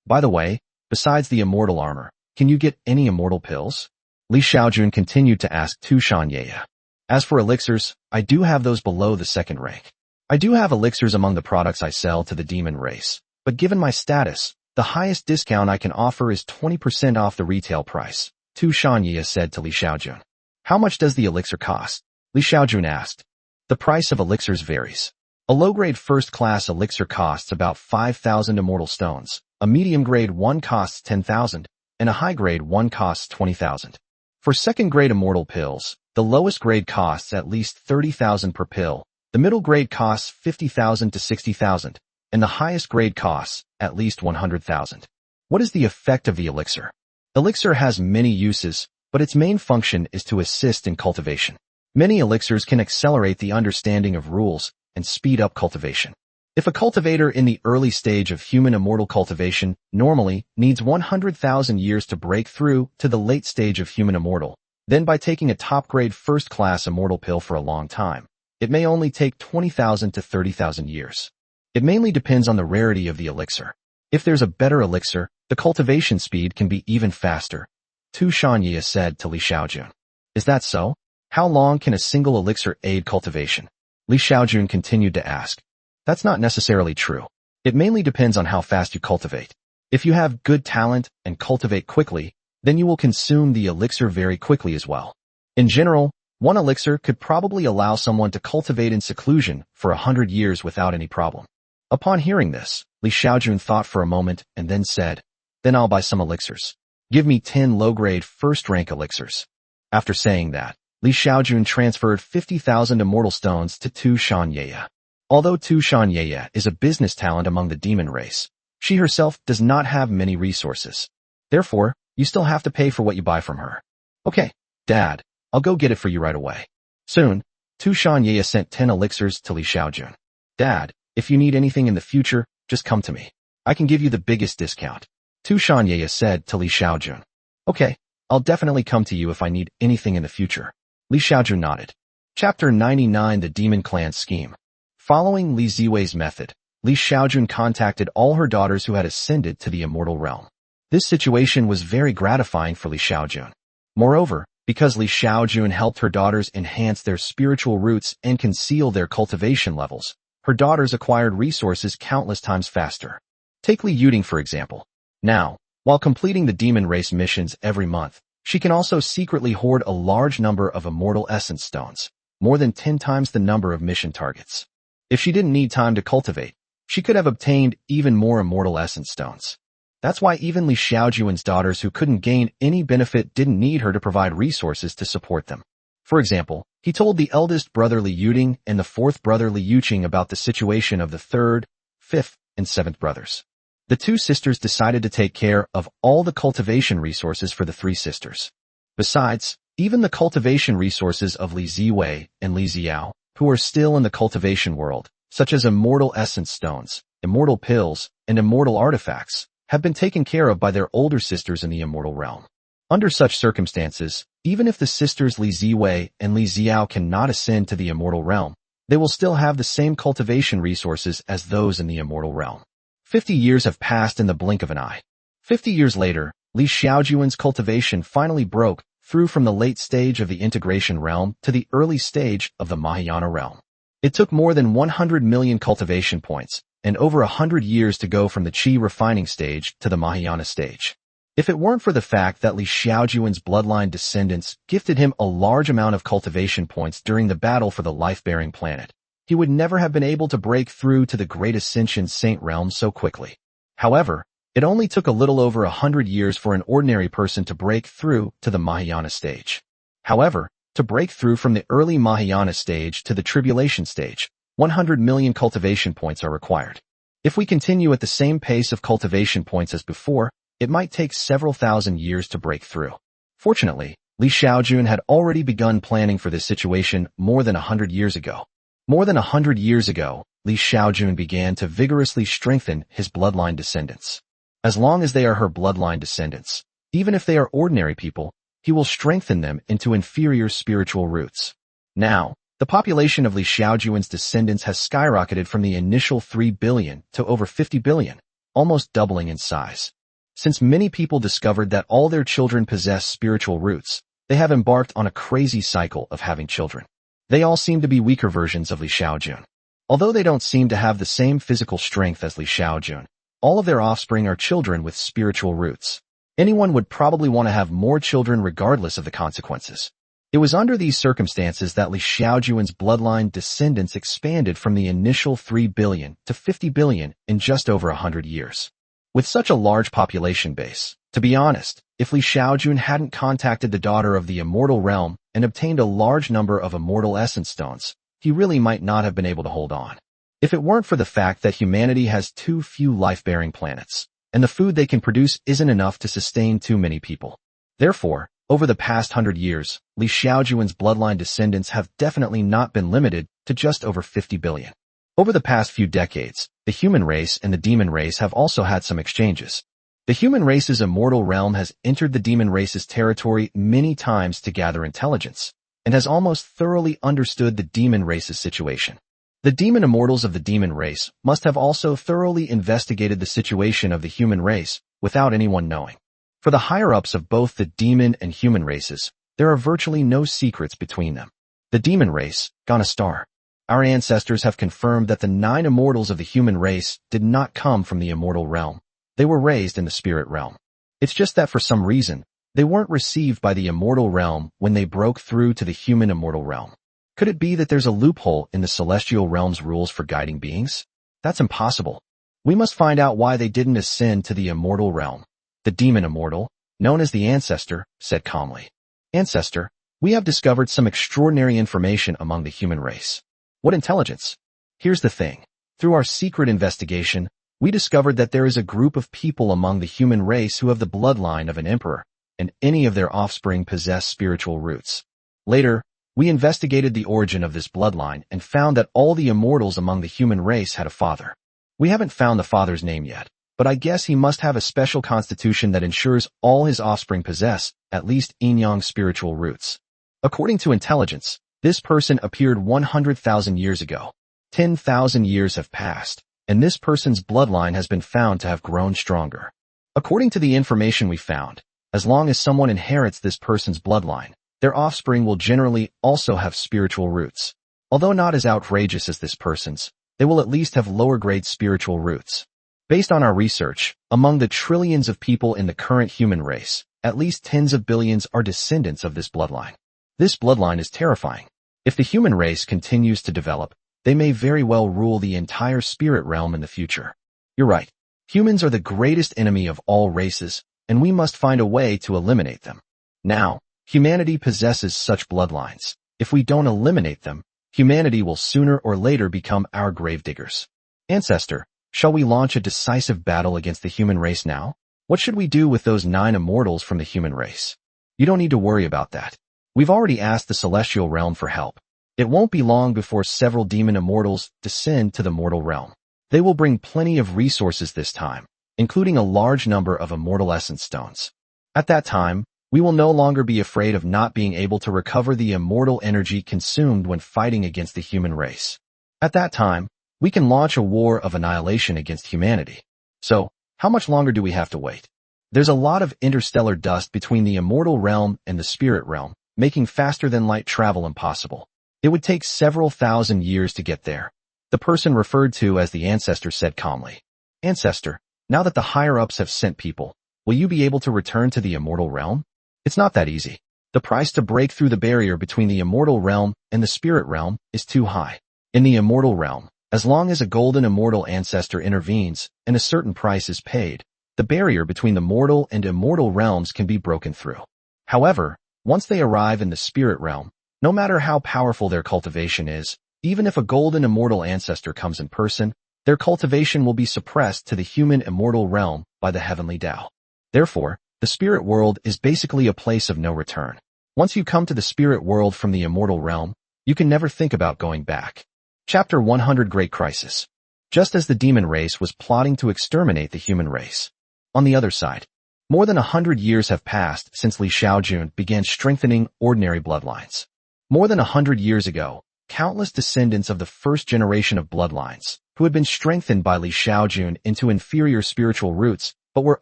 A: By the way, besides the immortal armor, can you get any immortal pills? Li Xiaojun continued to ask Tu Shanyeya. As for elixirs, I do have those below the second rank. I do have elixirs among the products I sell to the demon race, but given my status, the highest discount I can offer is 20% off the retail price, Tu Shanyeya said to Li Xiaojun. How much does the elixir cost? Li Xiaojun asked. The price of elixirs varies. A low-grade first-class elixir costs about 5,000 immortal stones, a medium-grade one costs 10,000, and a high-grade one costs 20,000. For second-grade immortal pills, the lowest grade costs at least 30,000 per pill, the middle grade costs 50,000 to 60,000, and the highest grade costs at least 100,000. What is the effect of the elixir? Elixir has many uses, but its main function is to assist in cultivation. Many elixirs can accelerate the understanding of rules and speed up cultivation. If a cultivator in the early stage of human immortal cultivation normally needs 100,000 years to break through to the late stage of human immortal, then by taking a top-grade first-class immortal pill for a long time, it may only take 20,000 to 30,000 years. It mainly depends on the rarity of the elixir. If there's a better elixir, the cultivation speed can be even faster, Tu Shanyeya said to Li Xiaojun. Is that so? How long can a single elixir aid cultivation? Li Xiaojun continued to ask. That's not necessarily true. It mainly depends on how fast you cultivate. If you have good talent and cultivate quickly, then you will consume the elixir very quickly as well. In general, one elixir could probably allow someone to cultivate in seclusion for 100 years without any problem. Upon hearing this, Li Xiaojun thought for a moment and then said, Then I'll buy some elixirs. Give me 10 low-grade first-rank elixirs. After saying that, Li Xiaojun transferred 50,000 immortal stones to Tu Shanyeya. Although Tu Shanyeya is a business talent among the demon race, she herself does not have many resources. Therefore, you still have to pay for what you buy from her. Okay, Dad, I'll go get it for you right away. Soon, Tu Shanyeya sent 10 elixirs to Li Xiaojun. Dad, if you need anything in the future, just come to me. I can give you the biggest discount. Tu Shanyeya said to Li Xiaojun. Okay, I'll definitely come to you if I need anything in the future. Li Xiaojun nodded. Chapter 99 The Demon Clan Scheme. Following Li Ziwei's method, Li Xiaojun contacted all her daughters who had ascended to the immortal realm. This situation was very gratifying for Li Xiaojun. Moreover, because Li Xiaojun helped her daughters enhance their spiritual roots and conceal their cultivation levels, her daughters acquired resources countless times faster. Take Li Yuding for example. Now, while completing the demon race missions every month, she can also secretly hoard a large number of immortal essence stones, more than 10 times the number of mission targets. If she didn't need time to cultivate, she could have obtained even more immortal essence stones. That's why even Li Xiaojun's daughters who couldn't gain any benefit didn't need her to provide resources to support them. For example, he told the eldest brother Li Yuding and the fourth brother Li Yuqing about the situation of the third, fifth, and seventh brothers. The two sisters decided to take care of all the cultivation resources for the three sisters. Besides, even the cultivation resources of Li Ziwei and Li Xiao, who are still in the cultivation world, such as immortal essence stones, immortal pills, and immortal artifacts, have been taken care of by their older sisters in the immortal realm. Under such circumstances, even if the sisters Li Ziwei and Li Xiao cannot ascend to the immortal realm, they will still have the same cultivation resources as those in the immortal realm. 50 years have passed in the blink of an eye. 50 years later, Li Xiaojun's cultivation finally broke through from the late stage of the integration realm to the early stage of the Mahayana realm. It took more than 100 million cultivation points and over 100 years to go from the Qi refining stage to the Mahayana stage. If it weren't for the fact that Li Xiaojun's bloodline descendants gifted him a large amount of cultivation points during the battle for the life-bearing planet, he would never have been able to break through to the Great Ascension Saint realm so quickly. However, it only took a little over 100 years for an ordinary person to break through to the Mahayana stage. However, to break through from the early Mahayana stage to the tribulation stage, 100 million cultivation points are required. If we continue at the same pace of cultivation points as before, it might take several thousand years to break through. Fortunately, Li Xiaojun had already begun planning for this situation more than 100 years ago. More than 100 years ago, Li Xiaojun began to vigorously strengthen his bloodline descendants. As long as they are her bloodline descendants, even if they are ordinary people, he will strengthen them into inferior spiritual roots. Now, the population of Li Xiaojun's descendants has skyrocketed from the initial 3 billion to over 50 billion. almost doubling in size. Since many people discovered that all their children possess spiritual roots, they have embarked on a crazy cycle of having children. They all seem to be weaker versions of Li Xiaojun. Although they don't seem to have the same physical strength as Li Xiaojun, all of their offspring are children with spiritual roots. Anyone would probably want to have more children regardless of the consequences. It was under these circumstances that Li Xiaojun's bloodline descendants expanded from the initial 3 billion to 50 billion in just over 100 years. With such a large population base, to be honest, if Li Xiaojun hadn't contacted the daughter of the immortal realm and obtained a large number of immortal essence stones, he really might not have been able to hold on. If it weren't for the fact that humanity has too few life-bearing planets, and the food they can produce isn't enough to sustain too many people. Therefore, over the past 100 years, Li Xiaojun's bloodline descendants have definitely not been limited to just over 50 billion. Over the past few decades, the human race and the demon race have also had some exchanges. The human race's immortal realm has entered the demon race's territory many times to gather intelligence, and has almost thoroughly understood the demon race's situation. The demon immortals of the demon race must have also thoroughly investigated the situation of the human race without anyone knowing. For the higher-ups of both the demon and human races, there are virtually no secrets between them. The demon race, gone a star. Our ancestors have confirmed that the 9 immortals of the human race did not come from the immortal realm. They were raised in the spirit realm. It's just that for some reason, they weren't received by the immortal realm when they broke through to the human immortal realm. Could it be that there's a loophole in the celestial realm's rules for guiding beings? That's impossible. We must find out why they didn't ascend to the immortal realm. The demon immortal, known as the ancestor, said calmly, "Ancestor, we have discovered some extraordinary information among the human race." What intelligence? Here's the thing. Through our secret investigation, we discovered that there is a group of people among the human race who have the bloodline of an emperor, and any of their offspring possess spiritual roots. Later, we investigated the origin of this bloodline and found that all the immortals among the human race had a father. We haven't found the father's name yet, but I guess he must have a special constitution that ensures all his offspring possess at least yin-yang spiritual roots. According to intelligence, this person appeared 100,000 years ago. 10,000 years have passed, and this person's bloodline has been found to have grown stronger. According to the information we found, as long as someone inherits this person's bloodline, their offspring will generally also have spiritual roots. Although not as outrageous as this person's, they will at least have lower-grade spiritual roots. Based on our research, among the trillions of people in the current human race, at least tens of billions are descendants of this bloodline. This bloodline is terrifying. If the human race continues to develop, they may very well rule the entire spirit realm in the future. You're right. Humans are the greatest enemy of all races, and we must find a way to eliminate them. Now, humanity possesses such bloodlines. If we don't eliminate them, humanity will sooner or later become our gravediggers. Ancestor, shall we launch a decisive battle against the human race now? What should we do with those 9 immortals from the human race? You don't need to worry about that. We've already asked the celestial realm for help. It won't be long before several demon immortals descend to the mortal realm. They will bring plenty of resources this time, including a large number of immortal essence stones. At that time, we will no longer be afraid of not being able to recover the immortal energy consumed when fighting against the human race. At that time, we can launch a war of annihilation against humanity. So, how much longer do we have to wait? There's a lot of interstellar dust between the immortal realm and the spirit realm, making faster-than-light travel impossible. It would take several thousand years to get there. The person referred to as the ancestor said calmly, "Ancestor, now that the higher-ups have sent people, will you be able to return to the immortal realm?" It's not that easy. The price to break through the barrier between the immortal realm and the spirit realm is too high. In the immortal realm, as long as a golden immortal ancestor intervenes and a certain price is paid, the barrier between the mortal and immortal realms can be broken through. However, once they arrive in the spirit realm, no matter how powerful their cultivation is, even if a golden immortal ancestor comes in person, their cultivation will be suppressed to the human immortal realm by the heavenly Tao. Therefore, the spirit world is basically a place of no return. Once you come to the spirit world from the immortal realm, you can never think about going back. Chapter 100 Great Crisis. Just as the demon race was plotting to exterminate the human race. On the other side, more than 100 years have passed since Li Xiaojun began strengthening ordinary bloodlines. More than 100 years ago, countless descendants of the first generation of bloodlines, who had been strengthened by Li Xiaojun into inferior spiritual roots, but were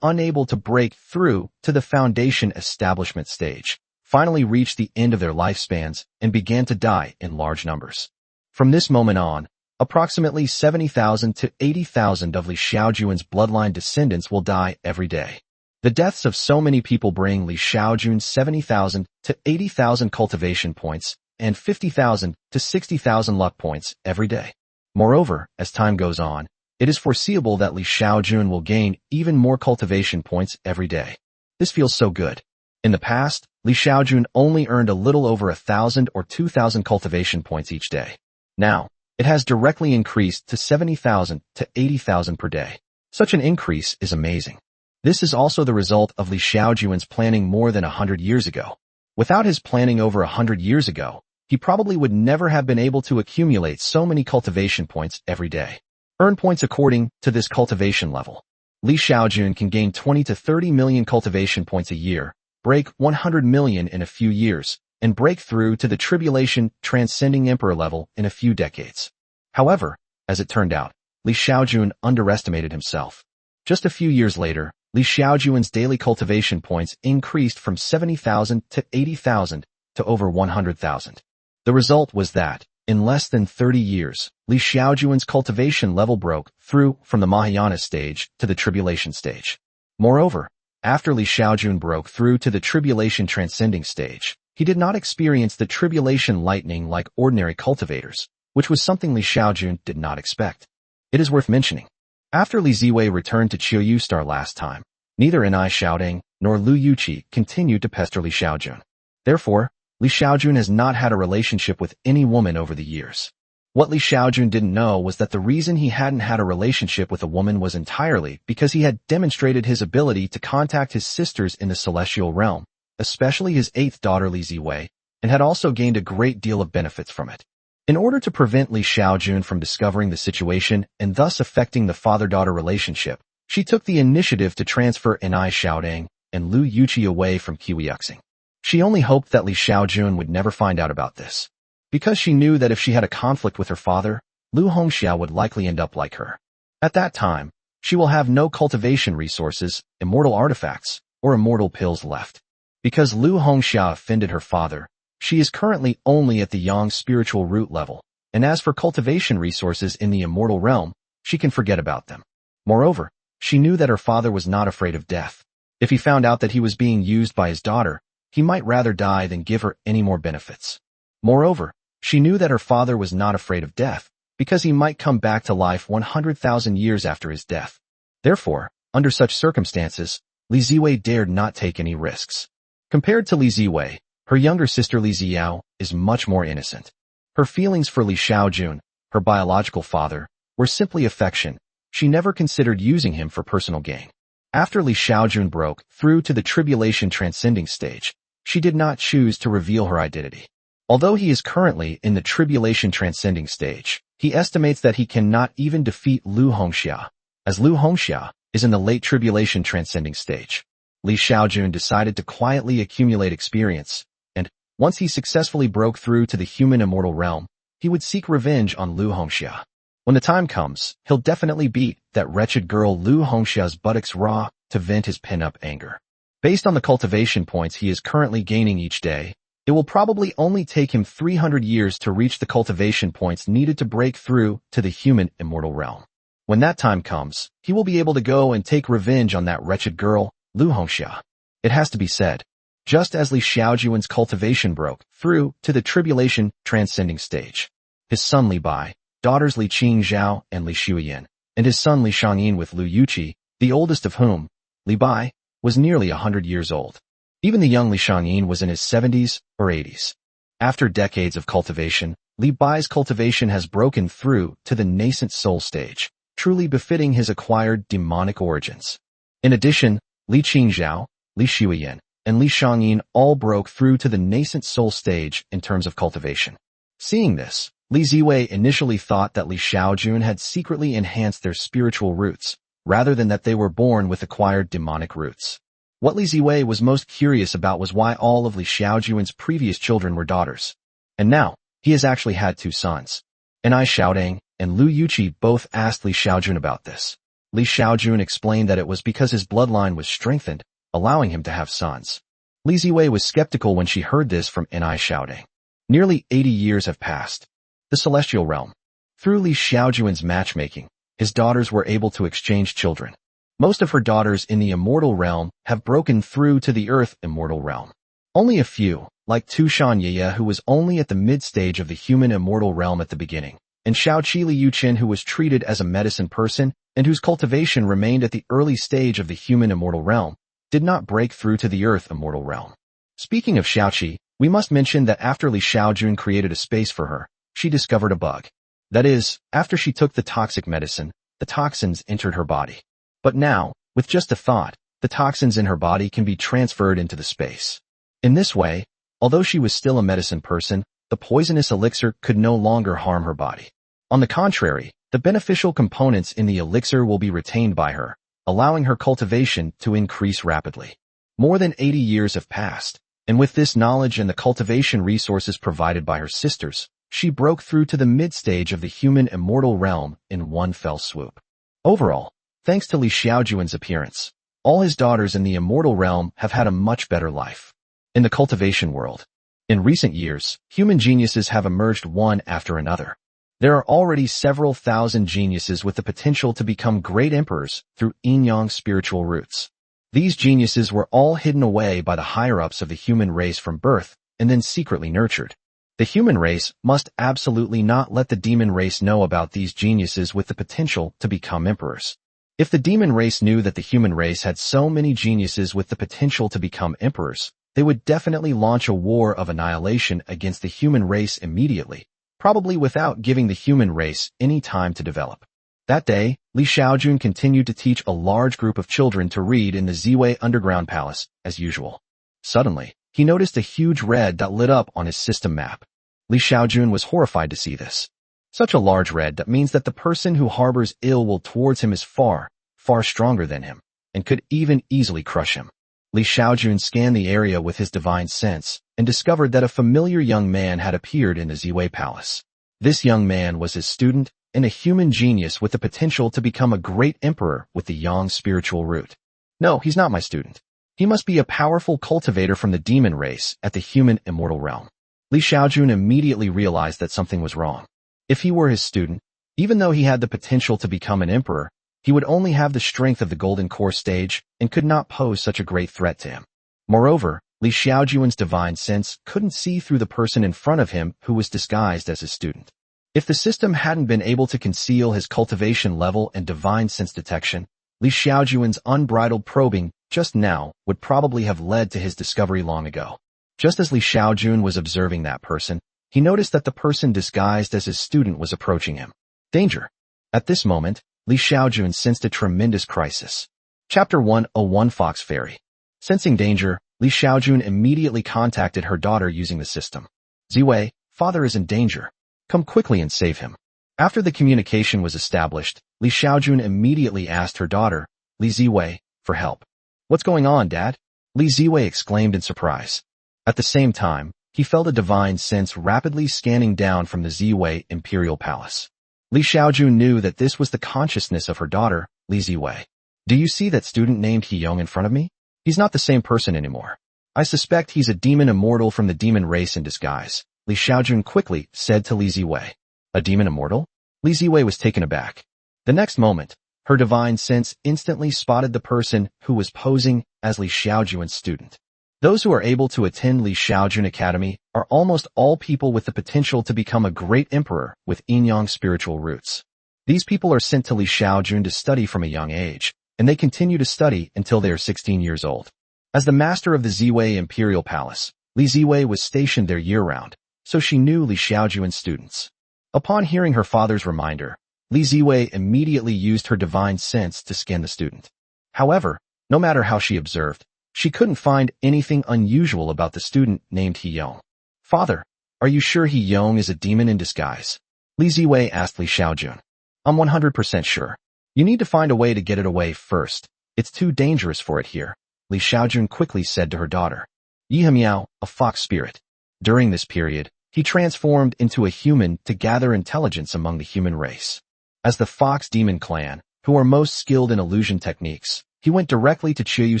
A: unable to break through to the foundation establishment stage, finally reached the end of their lifespans and began to die in large numbers. From this moment on, approximately 70,000 to 80,000 of Li Xiaojun's bloodline descendants will die every day. The deaths of so many people bring Li Xiaojun 70,000 to 80,000 cultivation points and 50,000 to 60,000 luck points every day. Moreover, as time goes on, it is foreseeable that Li Xiaojun will gain even more cultivation points every day. This feels so good. In the past, Li Xiaojun only earned a little over 1,000 or 2,000 cultivation points each day. Now, it has directly increased to 70,000 to 80,000 per day. Such an increase is amazing. This is also the result of Li Xiaojun's planning more than 100 years ago. Without his planning over 100 years ago, he probably would never have been able to accumulate so many cultivation points every day. Earn points according to this cultivation level. Li Xiaojun can gain 20 to 30 million cultivation points a year, break 100 million in a few years, and break through to the tribulation transcending emperor level in a few decades. However, as it turned out, Li Xiaojun underestimated himself. Just a few years later, Li Xiaojun's daily cultivation points increased from 70,000 to 80,000 to over 100,000. The result was that, in less than 30 years, Li Xiaojun's cultivation level broke through from the Mahayana stage to the tribulation stage. Moreover, after Li Xiaojun broke through to the tribulation transcending stage, he did not experience the tribulation lightning like ordinary cultivators, which was something Li Xiaojun did not expect. It is worth mentioning. After Li Ziwei returned to Qiuyu Star last time, neither Enai Xiaoding nor Lu Yuqi continued to pester Li Xiaojun. Therefore, Li Xiaojun has not had a relationship with any woman over the years. What Li Xiaojun didn't know was that the reason he hadn't had a relationship with a woman was entirely because he had demonstrated his ability to contact his sisters in the celestial realm, especially his eighth daughter Li Ziwei, and had also gained a great deal of benefits from it. In order to prevent Li Xiaojun from discovering the situation and thus affecting the father-daughter relationship, she took the initiative to transfer Enai Xiaoding and Lu Yuqi away from Qiuexing. She only hoped that Li Xiaojun would never find out about this, because she knew that if she had a conflict with her father, Lu Hongxia would likely end up like her. At that time, she will have no cultivation resources, immortal artifacts, or immortal pills left. Because Lu Hongxia offended her father, she is currently only at the yang spiritual root level, and as for cultivation resources in the immortal realm, she can forget about them. Moreover, she knew that her father was not afraid of death. If he found out that he was being used by his daughter, he might rather die than give her any more benefits. Moreover, she knew that her father was not afraid of death, because he might come back to life 100,000 years after his death. Therefore, under such circumstances, Li Ziwei dared not take any risks. Compared to Li Ziwei, her younger sister Li Ziyao is much more innocent. Her feelings for Li Xiaojun, her biological father, were simply affection. She never considered using him for personal gain. After Li Xiaojun broke through to the tribulation transcending stage, she did not choose to reveal her identity. Although he is currently in the tribulation transcending stage, he estimates that he cannot even defeat Lu Hongxia, as Lu Hongxia is in the late tribulation transcending stage. Li Xiaojun decided to quietly accumulate experience, and, once he successfully broke through to the human immortal realm, he would seek revenge on Lu Hongxia. When the time comes, he'll definitely beat that wretched girl Lu Hongxia's buttocks raw to vent his pin-up anger. Based on the cultivation points he is currently gaining each day, it will probably only take him 300 years to reach the cultivation points needed to break through to the human immortal realm. When that time comes, he will be able to go and take revenge on that wretched girl, Lu Hongxia. It has to be said, just as Li Xiaojun's cultivation broke through to the tribulation transcending stage, his son Li Bai, daughters Li Qingzhao and Li Shuyan, and his son Li Shangyin with Lu Yuqi, the oldest of whom, Li Bai, was nearly 100 years old. Even the young Li Shangyin was in his 70s or 80s. After decades of cultivation, Li Bai's cultivation has broken through to the nascent soul stage, truly befitting his acquired demonic origins. In addition, Li Qingzhao, Li Shuyan, and Li Shangyin all broke through to the nascent soul stage in terms of cultivation. Seeing this, Li Ziwei initially thought that Li Xiaojun had secretly enhanced their spiritual roots, rather than that they were born with acquired demonic roots. What Li Ziwei was most curious about was why all of Li Xiaojun's previous children were daughters. And now, he has actually had two sons, Enai Xiaoding and Lu Yuqi both asked Li Xiaojun about this. Li Xiaojun explained that it was because his bloodline was strengthened, allowing him to have sons. Li Ziwei was skeptical when she heard this from Ni Xiaoding. Nearly 80 years have passed. The Celestial Realm. Through Li Xiaojun's matchmaking, his daughters were able to exchange children. Most of her daughters in the Immortal Realm have broken through to the Earth Immortal Realm. Only a few, like Tushan Yeye, who was only at the mid-stage of the human Immortal Realm at the beginning, and Xiaoqi Li Yuqin, who was treated as a medicine person and whose cultivation remained at the early stage of the human Immortal Realm, did not break through to the Earth Immortal Realm. Speaking of Xiaoqi, we must mention that after Li Xiaojun created a space for her, she discovered a bug. That is, after she took the toxic medicine, the toxins entered her body. But now, with just a thought, the toxins in her body can be transferred into the space. In this way, although she was still a medicine person, the poisonous elixir could no longer harm her body. On the contrary, the beneficial components in the elixir will be retained by her, allowing her cultivation to increase rapidly. More than 80 years have passed, and with this knowledge and the cultivation resources provided by her sisters, she broke through to the mid-stage of the human Immortal Realm in one fell swoop. Overall, thanks to Li Xiaojun's appearance, all his daughters in the Immortal Realm have had a much better life. In the cultivation world, in recent years, human geniuses have emerged one after another. There are already several thousand geniuses with the potential to become great emperors through yin-yang spiritual roots. These geniuses were all hidden away by the higher-ups of the human race from birth and then secretly nurtured. The human race must absolutely not let the demon race know about these geniuses with the potential to become emperors. If the demon race knew that the human race had so many geniuses with the potential to become emperors, they would definitely launch a war of annihilation against the human race immediately, probably without giving the human race any time to develop. That day, Li Xiaojun continued to teach a large group of children to read in the Ziwei underground palace, as usual. Suddenly, he noticed a huge red dot lit up on his system map. Li Xiaojun was horrified to see this. Such a large red dot means that the person who harbors ill will towards him is far, far stronger than him, and could even easily crush him. Li Xiaojun scanned the area with his divine sense and discovered that a familiar young man had appeared in the Ziwei Palace. This young man was his student and a human genius with the potential to become a great emperor with the yang spiritual root. No, he's not my student. He must be a powerful cultivator from the demon race at the human immortal realm. Li Xiaojun immediately realized that something was wrong. If he were his student, even though he had the potential to become an emperor, he would only have the strength of the golden core stage and could not pose such a great threat to him. Moreover, Li Xiaojun's divine sense couldn't see through the person in front of him who was disguised as his student. If the system hadn't been able to conceal his cultivation level and divine sense detection, Li Xiaojun's unbridled probing just now would probably have led to his discovery long ago. Just as Li Xiaojun was observing that person, he noticed that the person disguised as his student was approaching him. Danger! At this moment, Li Xiaojun sensed a tremendous crisis. Chapter 101 Fox Fairy. Sensing danger, Li Xiaojun immediately contacted her daughter using the system. Ziwei, father is in danger. Come quickly and save him. After the communication was established, Li Xiaojun immediately asked her daughter, Li Ziwei, for help. What's going on, Dad? Li Ziwei exclaimed in surprise. At the same time, he felt a divine sense rapidly scanning down from the Ziwei Imperial Palace. Li Xiaojun knew that this was the consciousness of her daughter, Li Ziwei. Do you see that student named Heyong in front of me? He's not the same person anymore. I suspect he's a demon immortal from the demon race in disguise, Li Xiaojun quickly said to Li Ziwei. A demon immortal? Li Ziwei was taken aback. The next moment, her divine sense instantly spotted the person who was posing as Li Xiaojun's student. Those who are able to attend Li Xiaojun Academy are almost all people with the potential to become a great emperor with yin-yang spiritual roots. These people are sent to Li Xiaojun to study from a young age, and they continue to study until they are 16 years old. As the master of the Ziwei Imperial Palace, Li Ziwei was stationed there year-round, so she knew Li Xiaojun's students. Upon hearing her father's reminder, Li Ziwei immediately used her divine sense to scan the student. However, no matter how she observed, she couldn't find anything unusual about the student named Heyong. Father, are you sure Heyong is a demon in disguise? Li Ziwei asked Li Xiaojun. I'm 100% sure. You need to find a way to get it away first. It's too dangerous for it here, Li Xiaojun quickly said to her daughter. Yihemiao, a fox spirit. During this period, He transformed into a human to gather intelligence among the human race. As the Fox Demon Clan, who are most skilled in illusion techniques, he went directly to Qiyu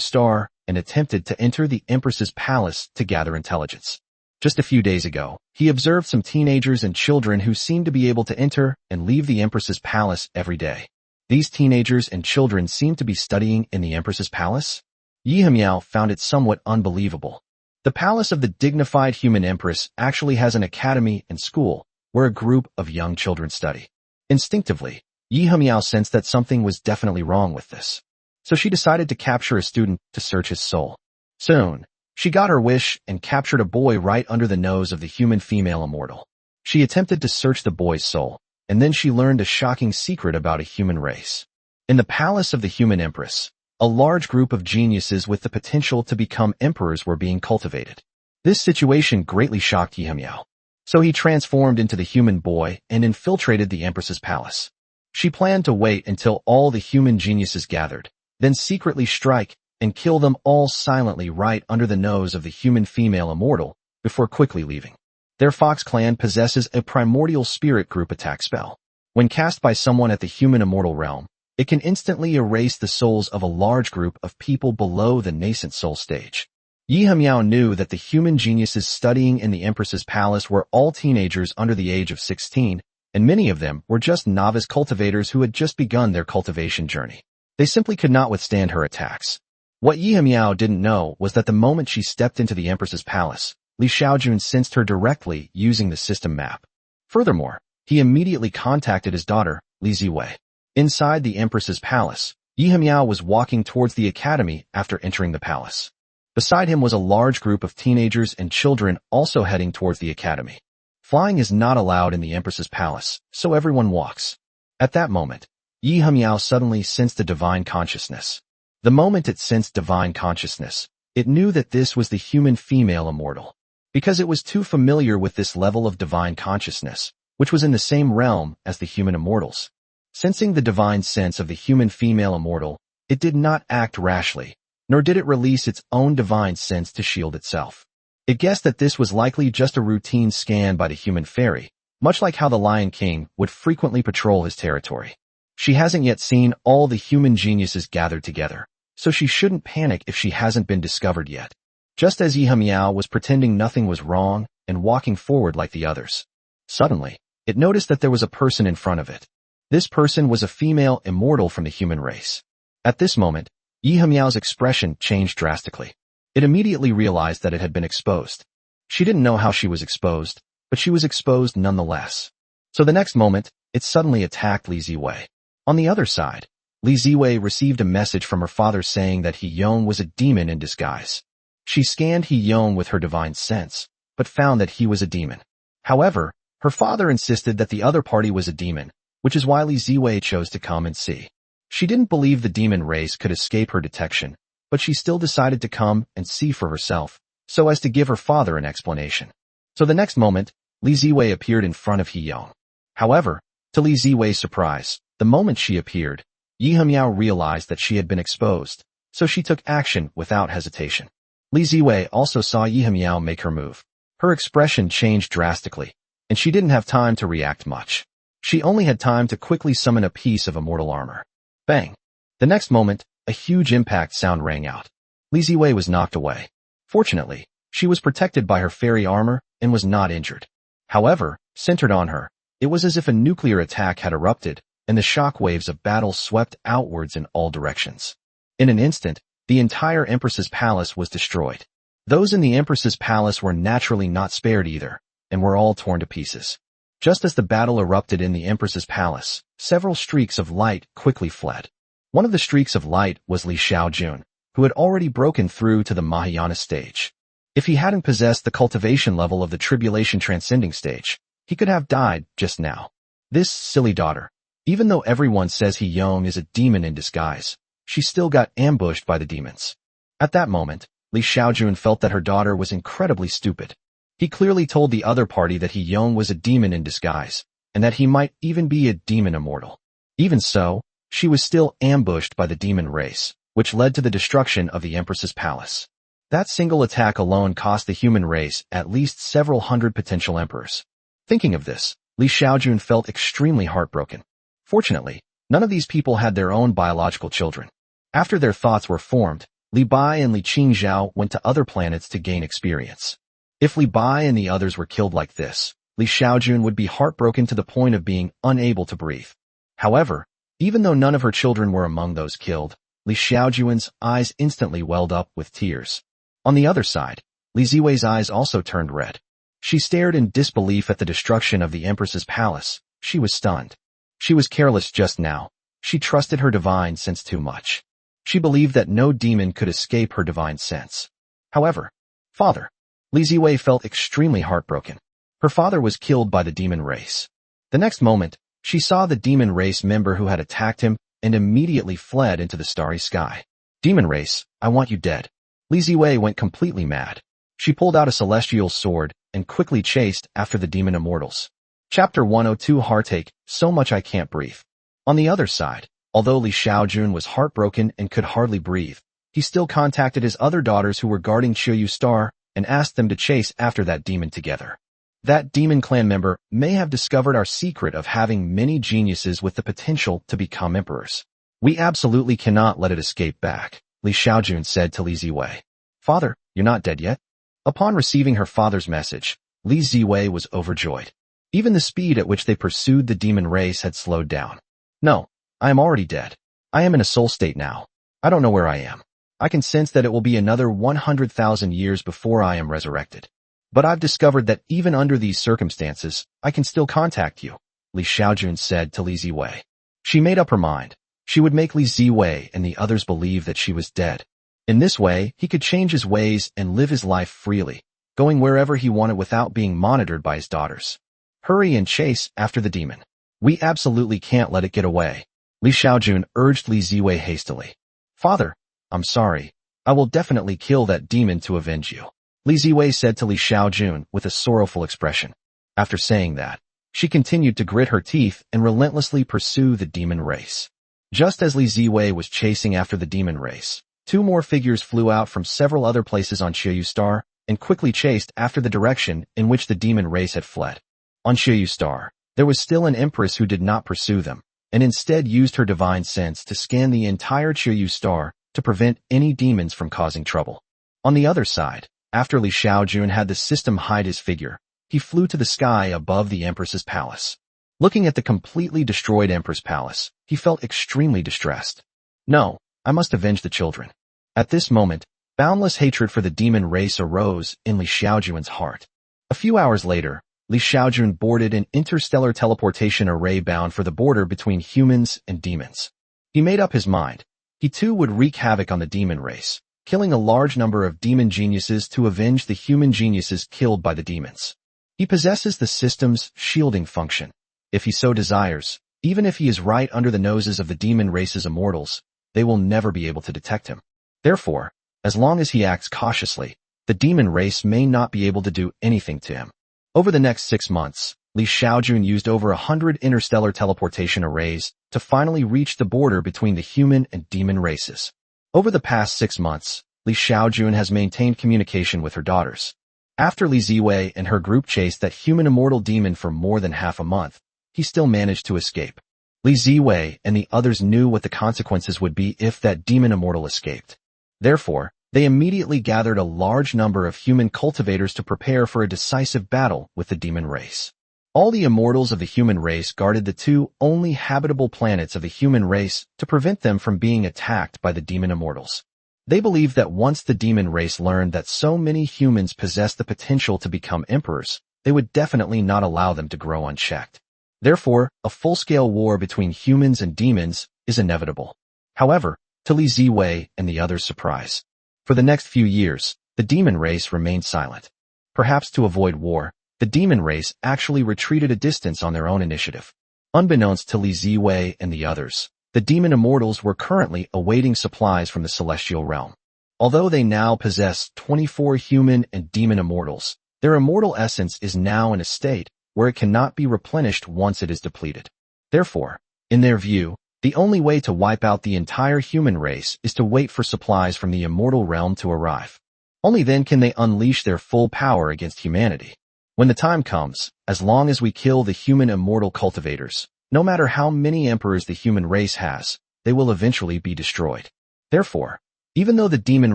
A: Star and attempted to enter the Empress's palace to gather intelligence. Just a few days ago, he observed some teenagers and children who seemed to be able to enter and leave the Empress's palace every day. These teenagers and children seemed to be studying in the Empress's palace. Yi Hemiao found it somewhat unbelievable. The palace of the dignified human Empress actually has an academy and school where a group of young children study. Instinctively, Yi Hemiao sensed that something was definitely wrong with this. So she decided to capture a student to search his soul. Soon, she got her wish and captured a boy right under the nose of the human female immortal. She attempted to search the boy's soul, and then she learned a shocking secret about a human race. In the palace of the human Empress, a large group of geniuses with the potential to become emperors were being cultivated. This situation greatly shocked Yi Hemiao. So he transformed into the human boy and infiltrated the Empress's palace. She planned to wait until all the human geniuses gathered, then secretly strike and kill them all silently right under the nose of the human female immortal before quickly leaving. Their Fox clan possesses a primordial spirit group attack spell. When cast by someone at the human immortal realm, it can instantly erase the souls of a large group of people below the nascent soul stage. Yi Hemiao knew that the human geniuses studying in the Empress's palace were all teenagers under the age of 16, and many of them were just novice cultivators who had just begun their cultivation journey. They simply could not withstand her attacks. What Yi Hemiao didn't know was that the moment she stepped into the Empress's palace, Xiaojun sensed her directly using the system map. Furthermore, he immediately contacted his daughter, Ziwei. Inside the Empress's palace, Yi Hemiao was walking towards the academy after entering the palace. Beside him was a large group of teenagers and children also heading towards the academy. Flying is not allowed in the Empress's palace, so everyone walks. At that moment, Yi Hemiao suddenly sensed a divine consciousness. The moment it sensed divine consciousness, it knew that this was the human female immortal. Because it was too familiar with this level of divine consciousness, which was in the same realm as the human immortals. Sensing the divine sense of the human female immortal, it did not act rashly, nor did it release its own divine sense to shield itself. It guessed that this was likely just a routine scan by the human fairy, much like how the Lion King would frequently patrol his territory. She hasn't yet seen all the human geniuses gathered together, so she shouldn't panic if she hasn't been discovered yet. Just as Yi Hemiao was pretending nothing was wrong and walking forward like the others. Suddenly, it noticed that there was a person in front of it. This person was a female immortal from the human race. At this moment, Yi Hemiao's expression changed drastically. It immediately realized that it had been exposed. She didn't know how she was exposed, but she was exposed nonetheless. So the next moment, it suddenly attacked Li Ziwei. On the other side, Li Ziwei received a message from her father saying that Xiaojun was a demon in disguise. She scanned Xiaojun with her divine sense, but found that he was a demon. However, her father insisted that the other party was a demon, which is why Li Ziwei chose to come and see. She didn't believe the demon race could escape her detection, but she still decided to come and see for herself, so as to give her father an explanation. So the next moment, Li Ziwei appeared in front of Xiaojun. However, to Li Ziwei's surprise, the moment she appeared, Yi Hemiao realized that she had been exposed, so she took action without hesitation. Li Ziwei also saw Yi Hemiao make her move. Her expression changed drastically, and she didn't have time to react much. She only had time to quickly summon a piece of immortal armor. Bang! The next moment, a huge impact sound rang out. Li Ziwei was knocked away. Fortunately, she was protected by her fairy armor and was not injured. However, centered on her, it was as if a nuclear attack had erupted, and the shock waves of battle swept outwards in all directions. In an instant, the entire Empress's palace was destroyed. Those in the Empress's palace were naturally not spared either, and were all torn to pieces. Just as the battle erupted in the Empress's palace, several streaks of light quickly fled. One of the streaks of light was Li Xiaojun, who had already broken through to the Mahayana stage. If he hadn't possessed the cultivation level of the tribulation transcending stage, he could have died just now. This silly daughter, even though everyone says Xiaojun is a demon in disguise, she still got ambushed by the demons. At that moment, Li Xiaojun felt that her daughter was incredibly stupid. He clearly told the other party that Xiaojun was a demon in disguise, and that he might even be a demon immortal. Even so, she was still ambushed by the demon race, which led to the destruction of the Empress's palace. That single attack alone cost the human race at least several hundred potential emperors. Thinking of this, Xiaojun felt extremely heartbroken. Fortunately, none of these people had their own biological children. After their thoughts were formed, Li Bai and Li Qingzhao went to other planets to gain experience. If Li Bai and the others were killed like this, Xiaojun would be heartbroken to the point of being unable to breathe. However, even though none of her children were among those killed, Xiaojun's eyes instantly welled up with tears. On the other side, Li Ziwei's eyes also turned red. She stared in disbelief at the destruction of the Empress's palace. She was stunned. She was careless just now. She trusted her divine sense too much. She believed that no demon could escape her divine sense. However, father. Li Ziwei felt extremely heartbroken. Her father was killed by the demon race. The next moment, she saw the demon race member who had attacked him and immediately fled into the starry sky. Demon race, I want you dead. Li Ziwei went completely mad. She pulled out a celestial sword and quickly chased after the demon immortals. Chapter 102 Heartache, so much I can't breathe. On the other side, although Li Xiaojun was heartbroken and could hardly breathe, he still contacted his other daughters who were guarding Xiaoyu Star and asked them to chase after that demon together. That demon clan member may have discovered our secret of having many geniuses with the potential to become emperors. We absolutely cannot let it escape back, Li Xiaojun said to Li Ziwei. Father, you're not dead yet? Upon receiving her father's message, Li Ziwei was overjoyed. Even the speed at which they pursued the demon race had slowed down. No, I am already dead. I am in a soul state now. I don't know where I am. I can sense that it will be another 100,000 years before I am resurrected. But I've discovered that even under these circumstances, I can still contact you, Li Xiaojun said to Li Ziwei. She made up her mind. She would make Li Ziwei and the others believe that she was dead. In this way, he could change his ways and live his life freely, going wherever he wanted without being monitored by his daughters. Hurry and chase after the demon. We absolutely can't let it get away. Li Xiaojun urged Li Ziwei hastily. Father, I'm sorry. I will definitely kill that demon to avenge you, Li Ziwei said to Li Xiaojun with a sorrowful expression. After saying that, she continued to grit her teeth and relentlessly pursue the demon race. Just as Li Ziwei was chasing after the demon race, two more figures flew out from several other places on Xiaoyu Star and quickly chased after the direction in which the demon race had fled. On Xiaoyu Star, there was still an empress who did not pursue them, and instead used her divine sense to scan the entire Xiaoyu Star to prevent any demons from causing trouble. On the other side, after Li Xiaojun had the system hide his figure, he flew to the sky above the Empress's palace. Looking at the completely destroyed Empress Palace, he felt extremely distressed. No, I must avenge the children. At this moment, boundless hatred for the demon race arose in Li Xiaojun's heart. A few hours later, Li Xiaojun boarded an interstellar teleportation array bound for the border between humans and demons. He made up his mind. He too would wreak havoc on the demon race, killing a large number of demon geniuses to avenge the human geniuses killed by the demons. He possesses the system's shielding function. If he so desires, even if he is right under the noses of the demon race's immortals, they will never be able to detect him. Therefore, as long as he acts cautiously, the demon race may not be able to do anything to him. Over the next 6 months, Li Xiaojun used over 100 interstellar teleportation arrays to finally reach the border between the human and demon races. Over the past 6 months, Li Xiaojun has maintained communication with her daughters. After Li Ziwei and her group chased that human immortal demon for more than half a month, he still managed to escape. Li Ziwei and the others knew what the consequences would be if that demon immortal escaped. Therefore, they immediately gathered a large number of human cultivators to prepare for a decisive battle with the demon race. All the immortals of the human race guarded the two only habitable planets of the human race to prevent them from being attacked by the demon immortals. They believed that once the demon race learned that so many humans possessed the potential to become emperors, they would definitely not allow them to grow unchecked. Therefore, a full-scale war between humans and demons is inevitable. However, to Li Ziwei and the others' surprise, for the next few years, the demon race remained silent. Perhaps to avoid war, the demon race actually retreated a distance on their own initiative. Unbeknownst to Li Ziwei and the others, the demon immortals were currently awaiting supplies from the celestial realm. Although they now possess 24 human and demon immortals, their immortal essence is now in a state where it cannot be replenished once it is depleted. Therefore, in their view, the only way to wipe out the entire human race is to wait for supplies from the immortal realm to arrive. Only then can they unleash their full power against humanity. When the time comes, as long as we kill the human immortal cultivators, no matter how many emperors the human race has, they will eventually be destroyed. Therefore, even though the demon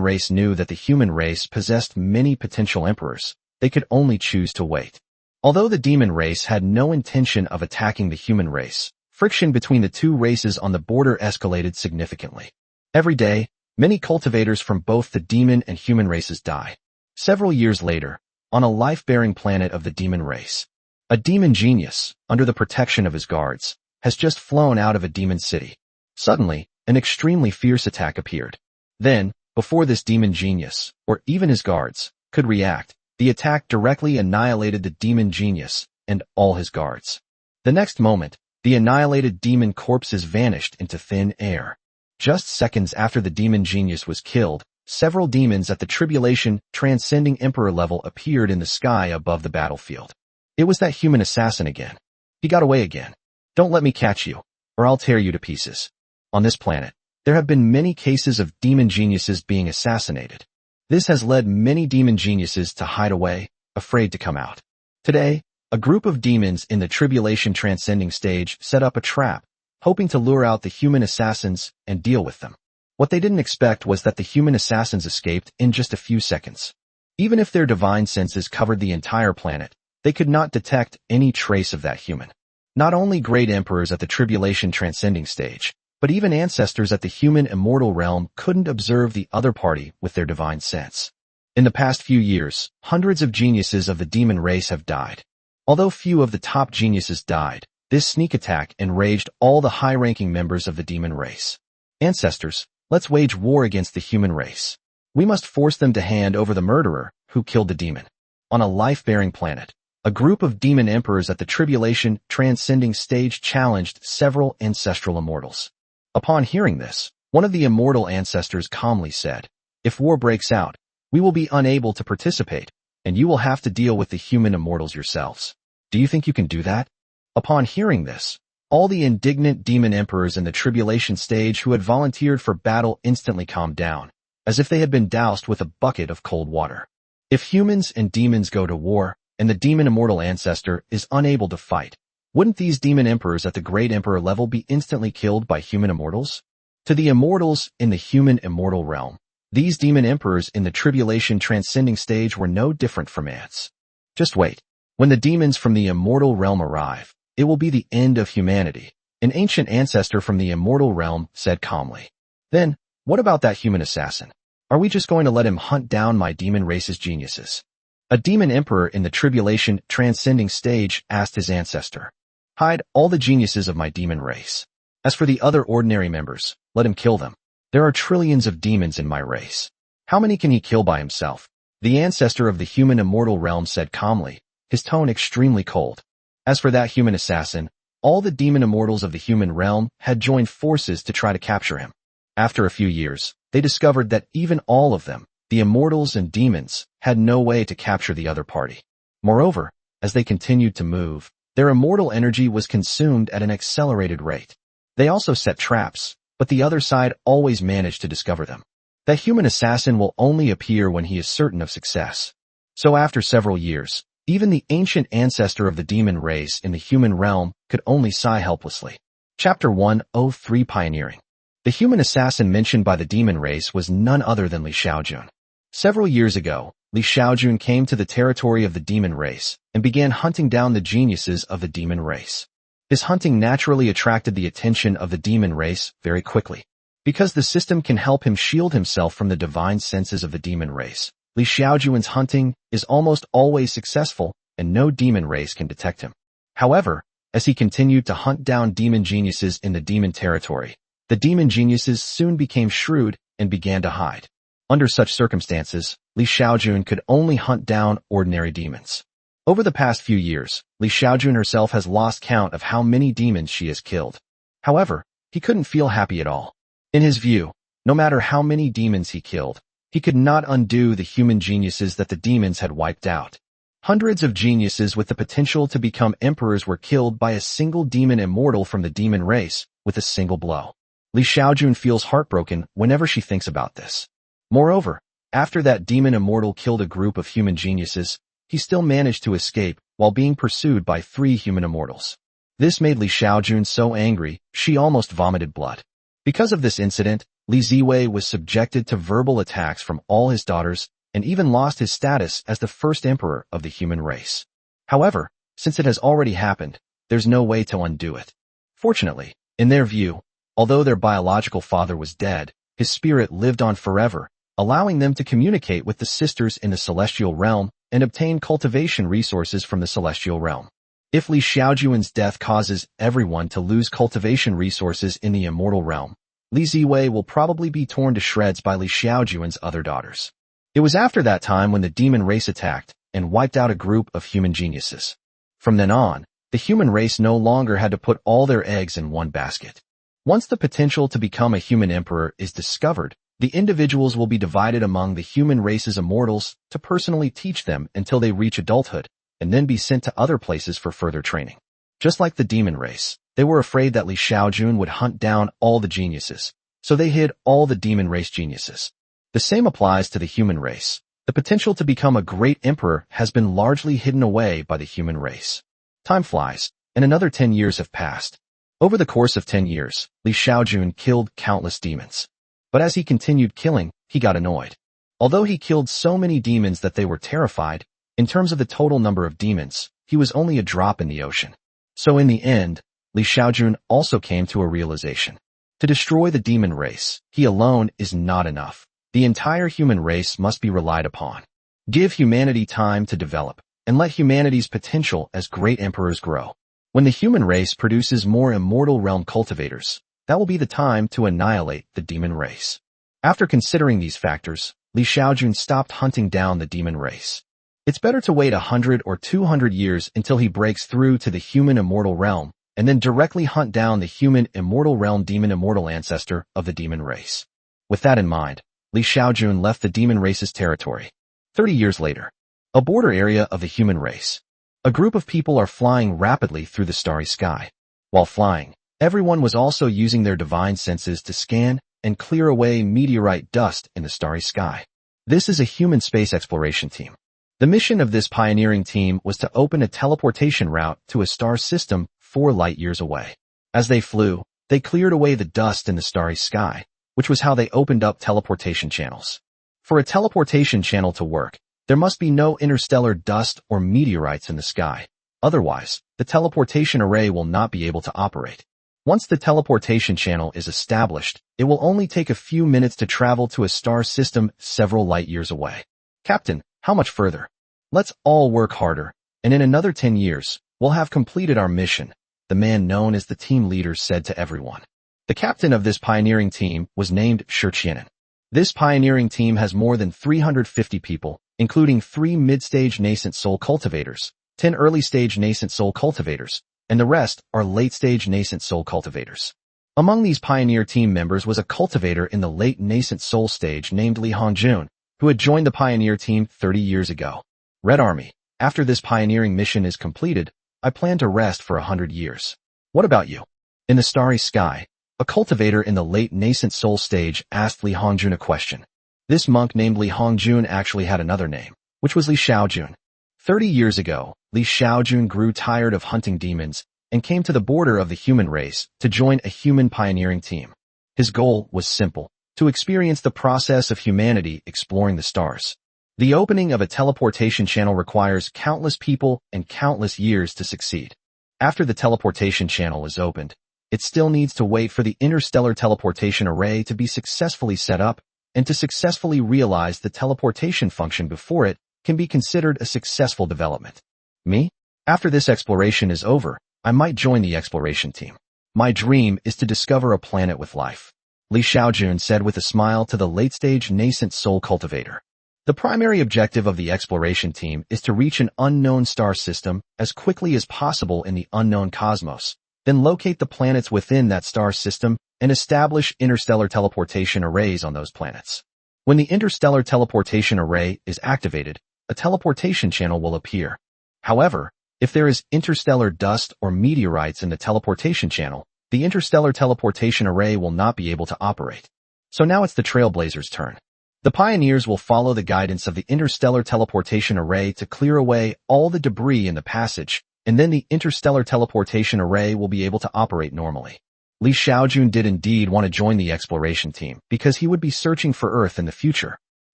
A: race knew that the human race possessed many potential emperors, they could only choose to wait. Although the demon race had no intention of attacking the human race, friction between the two races on the border escalated significantly. Every day, many cultivators from both the demon and human races die. Several years later, on a life-bearing planet of the demon race, a demon genius, under the protection of his guards, has just flown out of a demon city. Suddenly, an extremely fierce attack appeared. Then, before this demon genius, or even his guards, could react, the attack directly annihilated the demon genius and all his guards. The next moment, the annihilated demon corpses vanished into thin air. Just seconds after the demon genius was killed, several demons at the tribulation transcending emperor level appeared in the sky above the battlefield. It was that human assassin again. He got away again. Don't let me catch you, or I'll tear you to pieces. On this planet, there have been many cases of demon geniuses being assassinated. This has led many demon geniuses to hide away, afraid to come out. Today, a group of demons in the tribulation transcending stage set up a trap, hoping to lure out the human assassins and deal with them. What they didn't expect was that the human assassins escaped in just a few seconds. Even if their divine senses covered the entire planet, they could not detect any trace of that human. Not only great emperors at the tribulation transcending stage, but even ancestors at the human immortal realm couldn't observe the other party with their divine sense. In the past few years, hundreds of geniuses of the demon race have died. Although few of the top geniuses died, this sneak attack enraged all the high-ranking members of the demon race. Ancestors, let's wage war against the human race. We must force them to hand over the murderer who killed the demon. On a life-bearing planet, a group of demon emperors at the tribulation transcending stage challenged several ancestral immortals. Upon hearing this, one of the immortal ancestors calmly said, "If war breaks out, we will be unable to participate, and you will have to deal with the human immortals yourselves. Do you think you can do that?" Upon hearing this, all the indignant demon emperors in the tribulation stage who had volunteered for battle instantly calmed down, as if they had been doused with a bucket of cold water. If humans and demons go to war, and the demon immortal ancestor is unable to fight, wouldn't these demon emperors at the great emperor level be instantly killed by human immortals? To the immortals in the human immortal realm, these demon emperors in the tribulation transcending stage were no different from ants. Just wait. When the demons from the immortal realm arrive, it will be the end of humanity, an ancient ancestor from the immortal realm said calmly. Then, what about that human assassin? Are we just going to let him hunt down my demon race's geniuses? A demon emperor in the tribulation transcending stage asked his ancestor, "Hide all the geniuses of my demon race. As for the other ordinary members, let him kill them. There are trillions of demons in my race. How many can he kill by himself?" The ancestor of the human immortal realm said calmly, his tone extremely cold. As for that human assassin, all the demon immortals of the human realm had joined forces to try to capture him. After a few years, they discovered that even all of them, the immortals and demons, had no way to capture the other party. Moreover, as they continued to move, their immortal energy was consumed at an accelerated rate. They also set traps, but the other side always managed to discover them. That human assassin will only appear when he is certain of success. So after several years, even the ancient ancestor of the demon race in the human realm could only sigh helplessly. Chapter 103 Pioneering. The human assassin mentioned by the demon race was none other than Xiaojun. Several years ago, Xiaojun came to the territory of the demon race and began hunting down the geniuses of the demon race. His hunting naturally attracted the attention of the demon race very quickly. Because the system can help him shield himself from the divine senses of the demon race, Xiaojun's hunting is almost always successful and no demon race can detect him. However, as he continued to hunt down demon geniuses in the demon territory, the demon geniuses soon became shrewd and began to hide. Under such circumstances, Xiaojun could only hunt down ordinary demons. Over the past few years, Xiaojun herself has lost count of how many demons she has killed. However, he couldn't feel happy at all. In his view, no matter how many demons he killed, he could not undo the human geniuses that the demons had wiped out. Hundreds of geniuses with the potential to become emperors were killed by a single demon immortal from the demon race with a single blow. Xiaojun feels heartbroken whenever she thinks about this. Moreover, After that demon immortal killed a group of human geniuses, he still managed to escape while being pursued by 3 human immortals. This made Li Xiaojun so angry, she almost vomited blood. Because of this incident, Li Ziwei was subjected to verbal attacks from all his daughters and even lost his status as the first emperor of the human race. However, since it has already happened, there's no way to undo it. Fortunately, in their view, although their biological father was dead, his spirit lived on forever, allowing them to communicate with the sisters in the celestial realm and obtain cultivation resources from the celestial realm. If Li Xiaojun's death causes everyone to lose cultivation resources in the immortal realm, Li Ziwei will probably be torn to shreds by Li Xiaojun's other daughters. It was after that time when the demon race attacked and wiped out a group of human geniuses. From then on, the human race no longer had to put all their eggs in one basket. Once the potential to become a human emperor is discovered, the individuals will be divided among the human race's immortals to personally teach them until they reach adulthood, and then be sent to other places for further training. Just like the demon race, they were afraid that Li Xiaojun would hunt down all the geniuses, so they hid all the demon race geniuses. The same applies to the human race. The potential to become a great emperor has been largely hidden away by the human race. Time flies, and another 10 years have passed. Over the course of 10 years, Li Xiaojun killed countless demons. But as he continued killing, he got annoyed. Although he killed so many demons that they were terrified, in terms of the total number of demons, he was only a drop in the ocean. So in the end, Li Xiaojun also came to a realization. To destroy the demon race, he alone is not enough. The entire human race must be relied upon. Give humanity time to develop, and let humanity's potential as great emperors grow. When the human race produces more immortal realm cultivators, that will be the time to annihilate the demon race. After considering these factors, Li Xiaojun stopped hunting down the demon race. It's better to wait 100 or 200 years until he breaks through to the human immortal realm, and then directly hunt down the human immortal realm demon immortal ancestor of the demon race. With that in mind, Li Xiaojun left the demon race's territory. 30 years later, a border area of the human race. A group of people are flying rapidly through the starry sky. While flying, everyone was also using their divine senses to scan and clear away meteorite dust in the starry sky. This is a human space exploration team. The mission of this pioneering team was to open a teleportation route to a star system 4 light-years away. As they flew, they cleared away the dust in the starry sky, which was how they opened up teleportation channels. For a teleportation channel to work, there must be no interstellar dust or meteorites in the sky. Otherwise, the teleportation array will not be able to operate. Once the teleportation channel is established, it will only take a few minutes to travel to a star system several light-years away. Captain, how much further? Let's all work harder, and in another 10 years, we'll have completed our mission, the man known as the team leader said to everyone. The captain of this pioneering team was named Xiaojun. This pioneering team has more than 350 people, including 3 mid-stage nascent soul cultivators, 10 early-stage nascent soul cultivators, and the rest are late-stage nascent soul cultivators. Among these pioneer team members was a cultivator in the late nascent soul stage named Li Hongjun, who had joined the pioneer team 30 years ago. Red Army, after this pioneering mission is completed, I plan to rest for 100 years. What about you? In the starry sky, a cultivator in the late nascent soul stage asked Li Hongjun a question. This monk named Li Hongjun actually had another name, which was Li Xiaojun. 30 years ago, Li Xiaojun grew tired of hunting demons and came to the border of the human race to join a human pioneering team. His goal was simple: to experience the process of humanity exploring the stars. The opening of a teleportation channel requires countless people and countless years to succeed. After the teleportation channel is opened, it still needs to wait for the interstellar teleportation array to be successfully set up, and to successfully realize the teleportation function before it can be considered a successful development. Me? After this exploration is over, I might join the exploration team. My dream is to discover a planet with life, Li Xiaojun said with a smile to the late-stage nascent soul cultivator. The primary objective of the exploration team is to reach an unknown star system as quickly as possible in the unknown cosmos, then locate the planets within that star system and establish interstellar teleportation arrays on those planets. When the interstellar teleportation array is activated, a teleportation channel will appear. However, if there is interstellar dust or meteorites in the teleportation channel, the interstellar teleportation array will not be able to operate. So now it's the Trailblazers' turn. The pioneers will follow the guidance of the interstellar teleportation array to clear away all the debris in the passage, and then the interstellar teleportation array will be able to operate normally. Xiaojun did indeed want to join the exploration team because he would be searching for Earth in the future.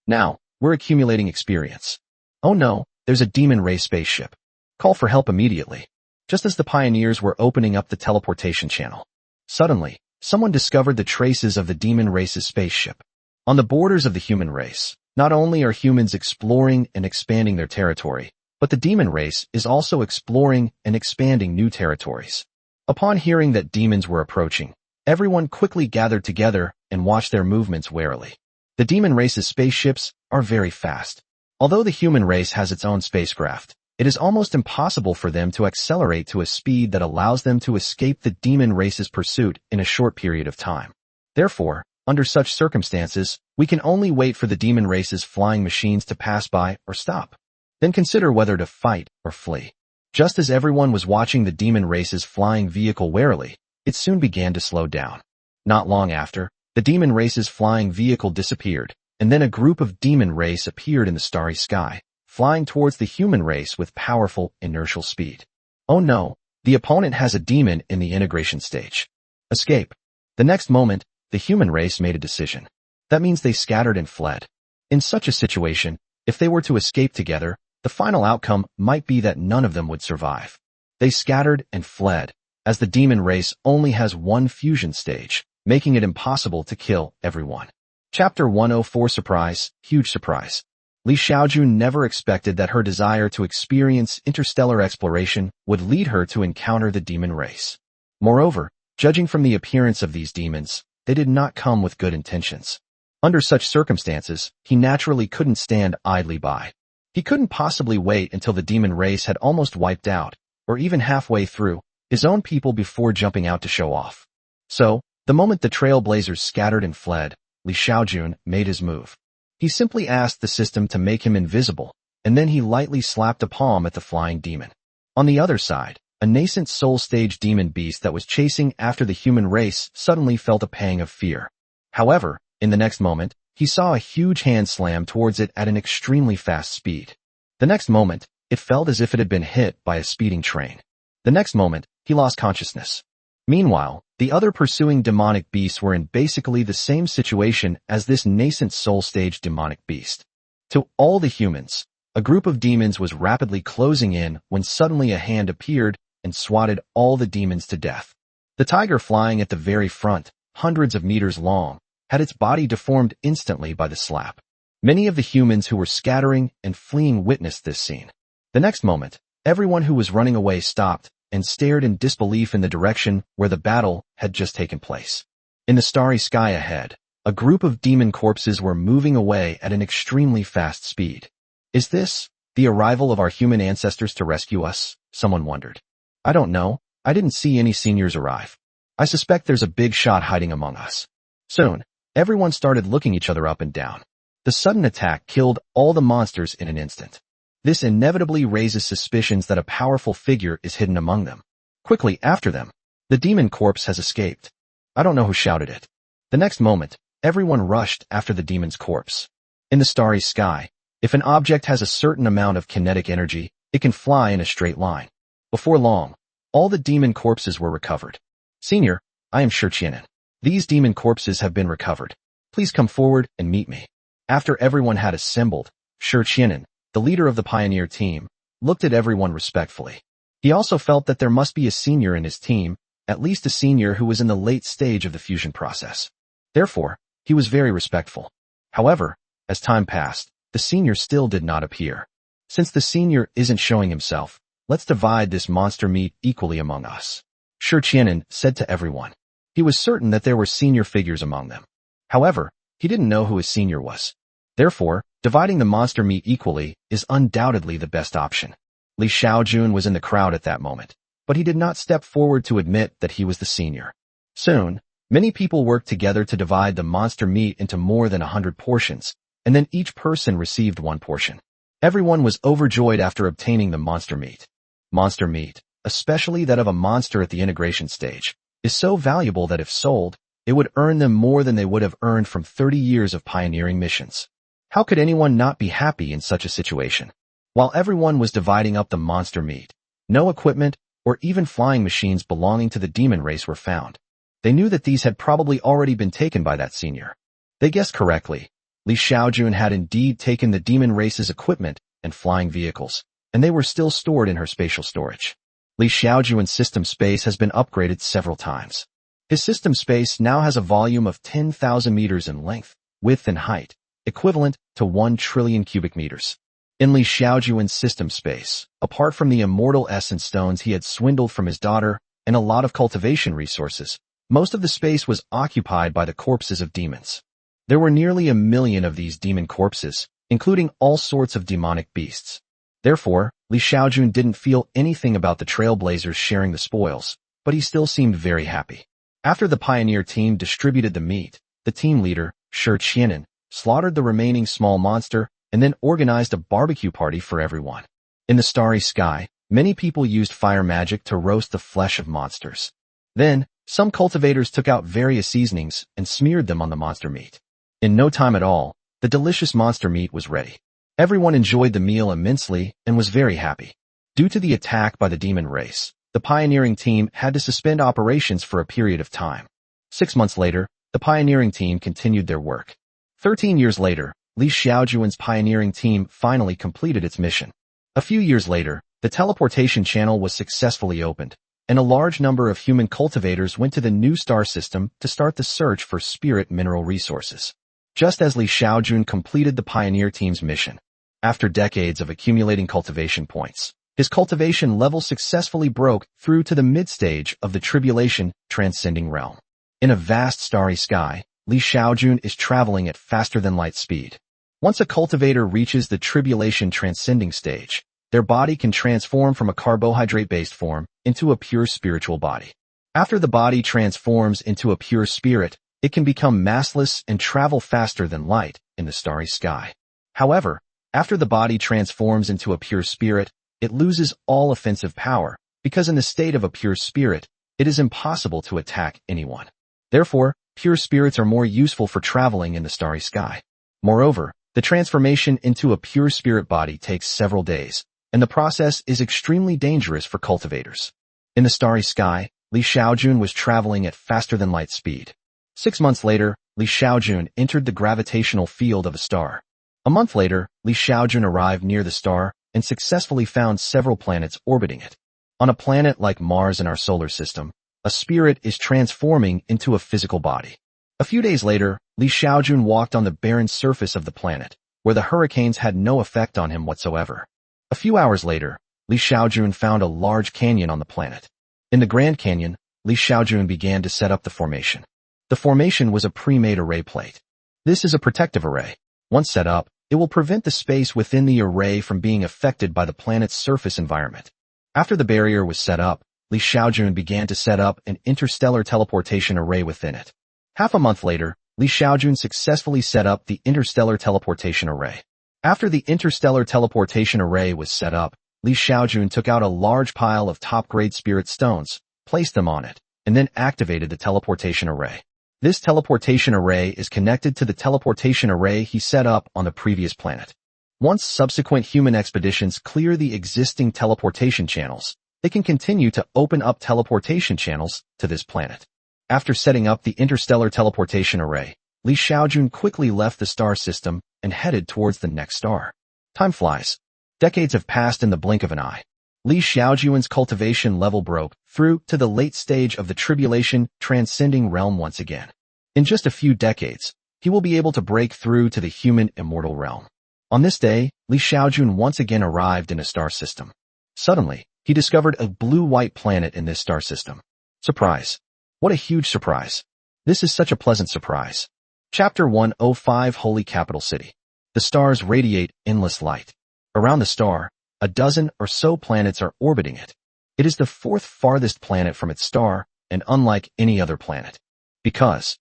A: Now, we're accumulating experience. Oh no, there's a demon race spaceship. Call for help immediately. Just as the pioneers were opening up the teleportation channel. Suddenly, someone discovered the traces of the demon race's spaceship. On the borders of the human race, not only are humans exploring and expanding their territory, but the demon race is also exploring and expanding new territories. Upon hearing that demons were approaching, everyone quickly gathered together and watched their movements warily. The demon race's spaceships are very fast. Although the human race has its own spacecraft, it is almost impossible for them to accelerate to a speed that allows them to escape the demon race's pursuit in a short period of time. Therefore, under such circumstances, we can only wait for the demon race's flying machines to pass by or stop. Then consider whether to fight or flee. Just as everyone was watching the demon race's flying vehicle warily, it soon began to slow down. Not long after, the demon race's flying vehicle disappeared, and then a group of demon race appeared in the starry sky, flying towards the human race with powerful inertial speed. Oh no, the opponent has a demon in the integration stage. Escape. The next moment, the human race made a decision. That means they scattered and fled. In such a situation, if they were to escape together, the final outcome might be that none of them would survive. They scattered and fled, as the demon race only has one fusion stage, making it impossible to kill everyone. Chapter 104 Surprise, Huge Surprise. Xiaojun never expected that her desire to experience interstellar exploration would lead her to encounter the demon race. Moreover, judging from the appearance of these demons, they did not come with good intentions. Under such circumstances, he naturally couldn't stand idly by. He couldn't possibly wait until the demon race had almost wiped out, or even halfway through, his own people before jumping out to show off. So, the moment the trailblazers scattered and fled, Xiaojun made his move. He simply asked the system to make him invisible, and then he lightly slapped a palm at the flying demon. On the other side, a nascent soul-stage demon beast that was chasing after the human race suddenly felt a pang of fear. However, in the next moment, he saw a huge hand slam towards it at an extremely fast speed. The next moment, it felt as if it had been hit by a speeding train. The next moment, he lost consciousness. Meanwhile, the other pursuing demonic beasts were in basically the same situation as this nascent soul-stage demonic beast. To all the humans, a group of demons was rapidly closing in when suddenly a hand appeared and swatted all the demons to death. The tiger flying at the very front, hundreds of meters long, had its body deformed instantly by the slap. Many of the humans who were scattering and fleeing witnessed this scene. The next moment, everyone who was running away stopped and stared in disbelief in the direction where the battle had just taken place. In the starry sky ahead, a group of demon corpses were moving away at an extremely fast speed. Is this the arrival of our human ancestors to rescue us? Someone wondered. I don't know. I didn't see any seniors arrive. I suspect there's a big shot hiding among us. Soon, everyone started looking each other up and down. The sudden attack killed all the monsters in an instant. This inevitably raises suspicions that a powerful figure is hidden among them. Quickly after them, the demon corpse has escaped. I don't know who shouted it. The next moment, everyone rushed after the demon's corpse. In the starry sky, if an object has a certain amount of kinetic energy, it can fly in a straight line. Before long, all the demon corpses were recovered. Senior, I am Xiaojun. These demon corpses have been recovered. Please come forward and meet me. After everyone had assembled, Xiaojun, the leader of the pioneer team, looked at everyone respectfully. He also felt that there must be a senior in his team, at least a senior who was in the late stage of the fusion process. Therefore, he was very respectful. However, as time passed, the senior still did not appear. Since the senior isn't showing himself, let's divide this monster meat equally among us. Xiaojun said to everyone. He was certain that there were senior figures among them. However, he didn't know who his senior was. Therefore, dividing the monster meat equally is undoubtedly the best option. Xiaojun was in the crowd at that moment, but he did not step forward to admit that he was the senior. Soon, many people worked together to divide the monster meat into more than 100 portions, and then each person received one portion. Everyone was overjoyed after obtaining the monster meat. Monster meat, especially that of a monster at the integration stage, is so valuable that if sold, it would earn them more than they would have earned from 30 years of pioneering missions. How could anyone not be happy in such a situation? While everyone was dividing up the monster meat, no equipment or even flying machines belonging to the demon race were found. They knew that these had probably already been taken by that senior. They guessed correctly. Xiaojun had indeed taken the demon race's equipment and flying vehicles, and they were still stored in her spatial storage. Xiaojun's system space has been upgraded several times. His system space now has a volume of 10,000 meters in length, width and height, equivalent to 1 trillion cubic meters. In Xiaojun's system space, apart from the immortal essence stones he had swindled from his daughter and a lot of cultivation resources, most of the space was occupied by the corpses of demons. There were nearly 1 million of these demon corpses, including all sorts of demonic beasts. Therefore, Xiaojun didn't feel anything about the trailblazers sharing the spoils, but he still seemed very happy. After the pioneer team distributed the meat, the team leader, Xiaojun, slaughtered the remaining small monster and then organized a barbecue party for everyone. In the starry sky, many people used fire magic to roast the flesh of monsters. Then, some cultivators took out various seasonings and smeared them on the monster meat. In no time at all, the delicious monster meat was ready. Everyone enjoyed the meal immensely and was very happy. Due to the attack by the demon race, the pioneering team had to suspend operations for a period of time. 6 months later, the pioneering team continued their work. 13 years later, Xiaojun's pioneering team finally completed its mission. A few years later, the teleportation channel was successfully opened, and a large number of human cultivators went to the new star system to start the search for spirit mineral resources. Just as Xiaojun completed the pioneer team's mission, after decades of accumulating cultivation points, his cultivation level successfully broke through to the mid-stage of the tribulation transcending realm. In a vast starry sky, Xiaojun is traveling at faster-than-light speed. Once a cultivator reaches the tribulation transcending stage, their body can transform from a carbohydrate-based form into a pure spiritual body. After the body transforms into a pure spirit, it can become massless and travel faster than light in the starry sky. However, after the body transforms into a pure spirit, it loses all offensive power, because in the state of a pure spirit, it is impossible to attack anyone. Therefore, pure spirits are more useful for traveling in the starry sky. Moreover, the transformation into a pure spirit body takes several days, and the process is extremely dangerous for cultivators. In the starry sky, Xiaojun was traveling at faster-than-light speed. 6 months later, Xiaojun entered the gravitational field of a star. A month later, Xiaojun arrived near the star and successfully found several planets orbiting it. On a planet like Mars in our solar system, a spirit is transforming into a physical body. A few days later, Xiaojun walked on the barren surface of the planet, where the hurricanes had no effect on him whatsoever. A few hours later, Xiaojun found a large canyon on the planet. In the Grand Canyon, Xiaojun began to set up the formation. The formation was a pre-made array plate. This is a protective array. Once set up, it will prevent the space within the array from being affected by the planet's surface environment. After the barrier was set up, Xiaojun began to set up an interstellar teleportation array within it. Half a month later, Xiaojun successfully set up the interstellar teleportation array. After the interstellar teleportation array was set up, Xiaojun took out a large pile of top-grade spirit stones, placed them on it, and then activated the teleportation array. This teleportation array is connected to the teleportation array he set up on the previous planet. Once subsequent human expeditions clear the existing teleportation channels, they can continue to open up teleportation channels to this planet. After setting up the interstellar teleportation array, Xiaojun quickly left the star system and headed towards the next star. Time flies. Decades have passed in the blink of an eye. Xiaojun's cultivation level broke through to the late stage of the tribulation transcending realm once again. In just a few decades, he will be able to break through to the human immortal realm. On this day, Xiaojun once again arrived in a star system. Suddenly, he discovered a blue-white planet in this star system. Surprise. What a huge surprise. This is such a pleasant surprise. Chapter 105 Holy Capital City. The stars radiate endless light. Around the star, a dozen or so planets are orbiting it. It is the fourth farthest planet from its star, and unlike any other planet. Because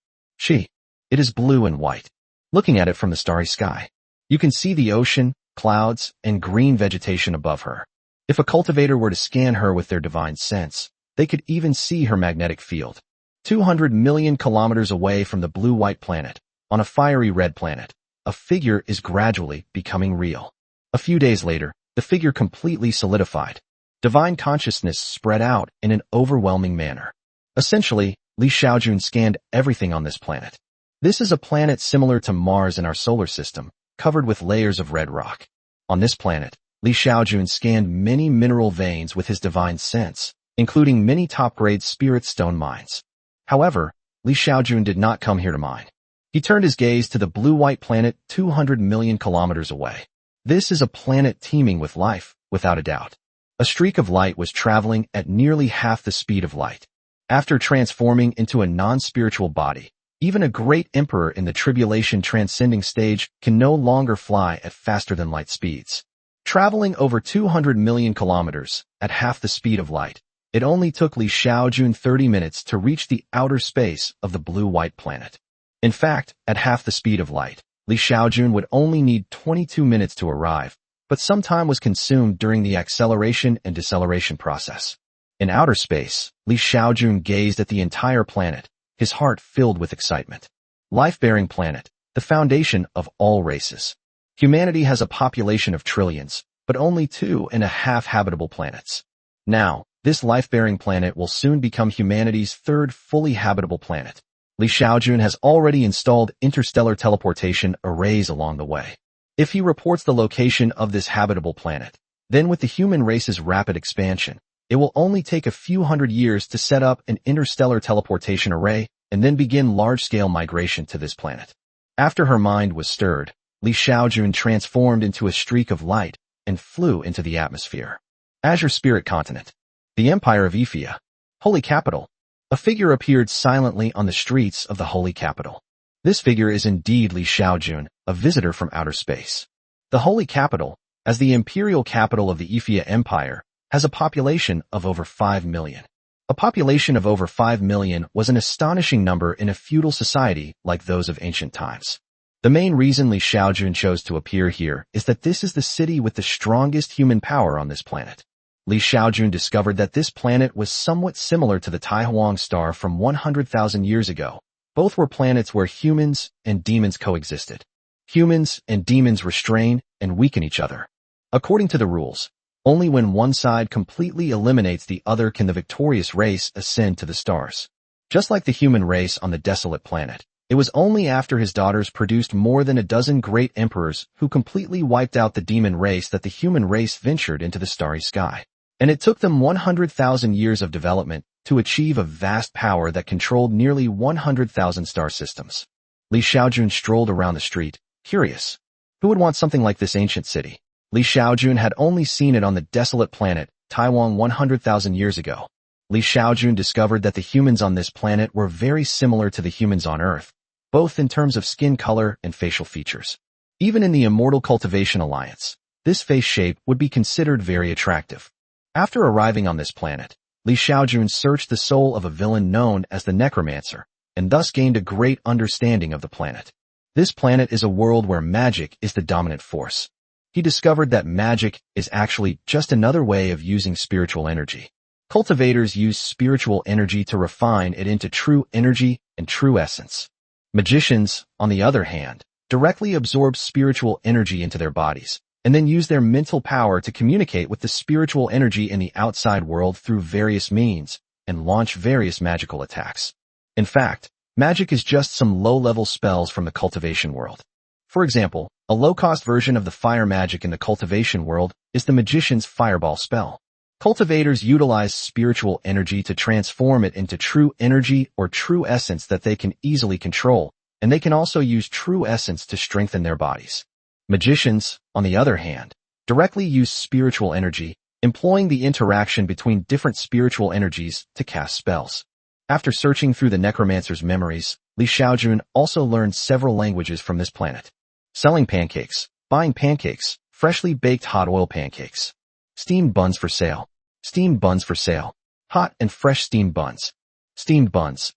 A: it is blue and white. Looking at it from the starry sky, you can see the ocean, clouds, and green vegetation above her. If a cultivator were to scan her with their divine sense, they could even see her magnetic field. 200 million kilometers away from the blue-white planet, on a fiery red planet, a figure is gradually becoming real. A few days later, the figure completely solidified. Divine consciousness spread out in an overwhelming manner. Essentially, Li Xiaojun scanned everything on this planet. This is a planet similar to Mars in our solar system, covered with layers of red rock. On this planet, Li Xiaojun scanned many mineral veins with his divine sense, including many top-grade spirit stone mines. However, Li Xiaojun did not come here to mine. He turned his gaze to the blue-white planet 200 million kilometers away. This is a planet teeming with life, without a doubt. A streak of light was traveling at nearly half the speed of light. After transforming into a non-spiritual body, even a great emperor in the tribulation transcending stage can no longer fly at faster than light speeds. Traveling over 200 million kilometers at half the speed of light, it only took Li Xiaojun 30 minutes to reach the outer space of the blue-white planet. In fact, at half the speed of light, Li Xiaojun would only need 22 minutes to arrive, but some time was consumed during the acceleration and deceleration process. In outer space, Li Xiaojun gazed at the entire planet, his heart filled with excitement. Life-bearing planet, the foundation of all races. Humanity has a population of trillions, but only 2.5 habitable planets. Now, this life-bearing planet will soon become humanity's third fully habitable planet. Li Xiaojun has already installed interstellar teleportation arrays along the way. If he reports the location of this habitable planet, then with the human race's rapid expansion, it will only take a few hundred years to set up an interstellar teleportation array and then begin large-scale migration to this planet. After her mind was stirred, Li Xiaojun transformed into a streak of light and flew into the atmosphere. Azure Spirit Continent. The Empire of Ifia. Holy Capital. A figure appeared silently on the streets of the Holy Capital. This figure is indeed Li Xiaojun, a visitor from outer space. The Holy Capital, as the imperial capital of the Ifia Empire, has a population of over 5 million. A population of over 5 million was an astonishing number in a feudal society like those of ancient times. The main reason Li Xiaojun chose to appear here is that this is the city with the strongest human power on this planet. Li Xiaojun discovered that this planet was somewhat similar to the Taihuang star from 100,000 years ago. Both were planets where humans and demons coexisted. Humans and demons restrain and weaken each other. According to the rules, only when one side completely eliminates the other can the victorious race ascend to the stars. Just like the human race on the desolate planet, it was only after his daughters produced more than a dozen great emperors who completely wiped out the demon race that the human race ventured into the starry sky. And it took them 100,000 years of development to achieve a vast power that controlled nearly 100,000 star systems. Li Xiaojun strolled around the street, curious. Who would want something like this ancient city? Li Xiaojun had only seen it on the desolate planet, Taiwan 100,000 years ago. Li Xiaojun discovered that the humans on this planet were very similar to the humans on Earth, both in terms of skin color and facial features. Even in the Immortal Cultivation Alliance, this face shape would be considered very attractive. After arriving on this planet, Li Xiaojun searched the soul of a villain known as the Necromancer, and thus gained a great understanding of the planet. This planet is a world where magic is the dominant force. He discovered that magic is actually just another way of using spiritual energy. Cultivators use spiritual energy to refine it into true energy and true essence. Magicians, on the other hand, directly absorb spiritual energy into their bodies, and then use their mental power to communicate with the spiritual energy in the outside world through various means, and launch various magical attacks. In fact, magic is just some low-level spells from the cultivation world. For example, a low-cost version of the fire magic in the cultivation world is the magician's fireball spell. Cultivators utilize spiritual energy to transform it into true energy or true essence that they can easily control, and they can also use true essence to strengthen their bodies. Magicians, on the other hand, directly use spiritual energy, employing the interaction between different spiritual energies to cast spells. After searching through the necromancer's memories, Li Xiaojun also learned several languages from this planet. Selling pancakes, buying pancakes, freshly baked hot oil pancakes. Steamed buns for sale. Steamed buns for sale. Hot and fresh steamed buns. Steamed buns,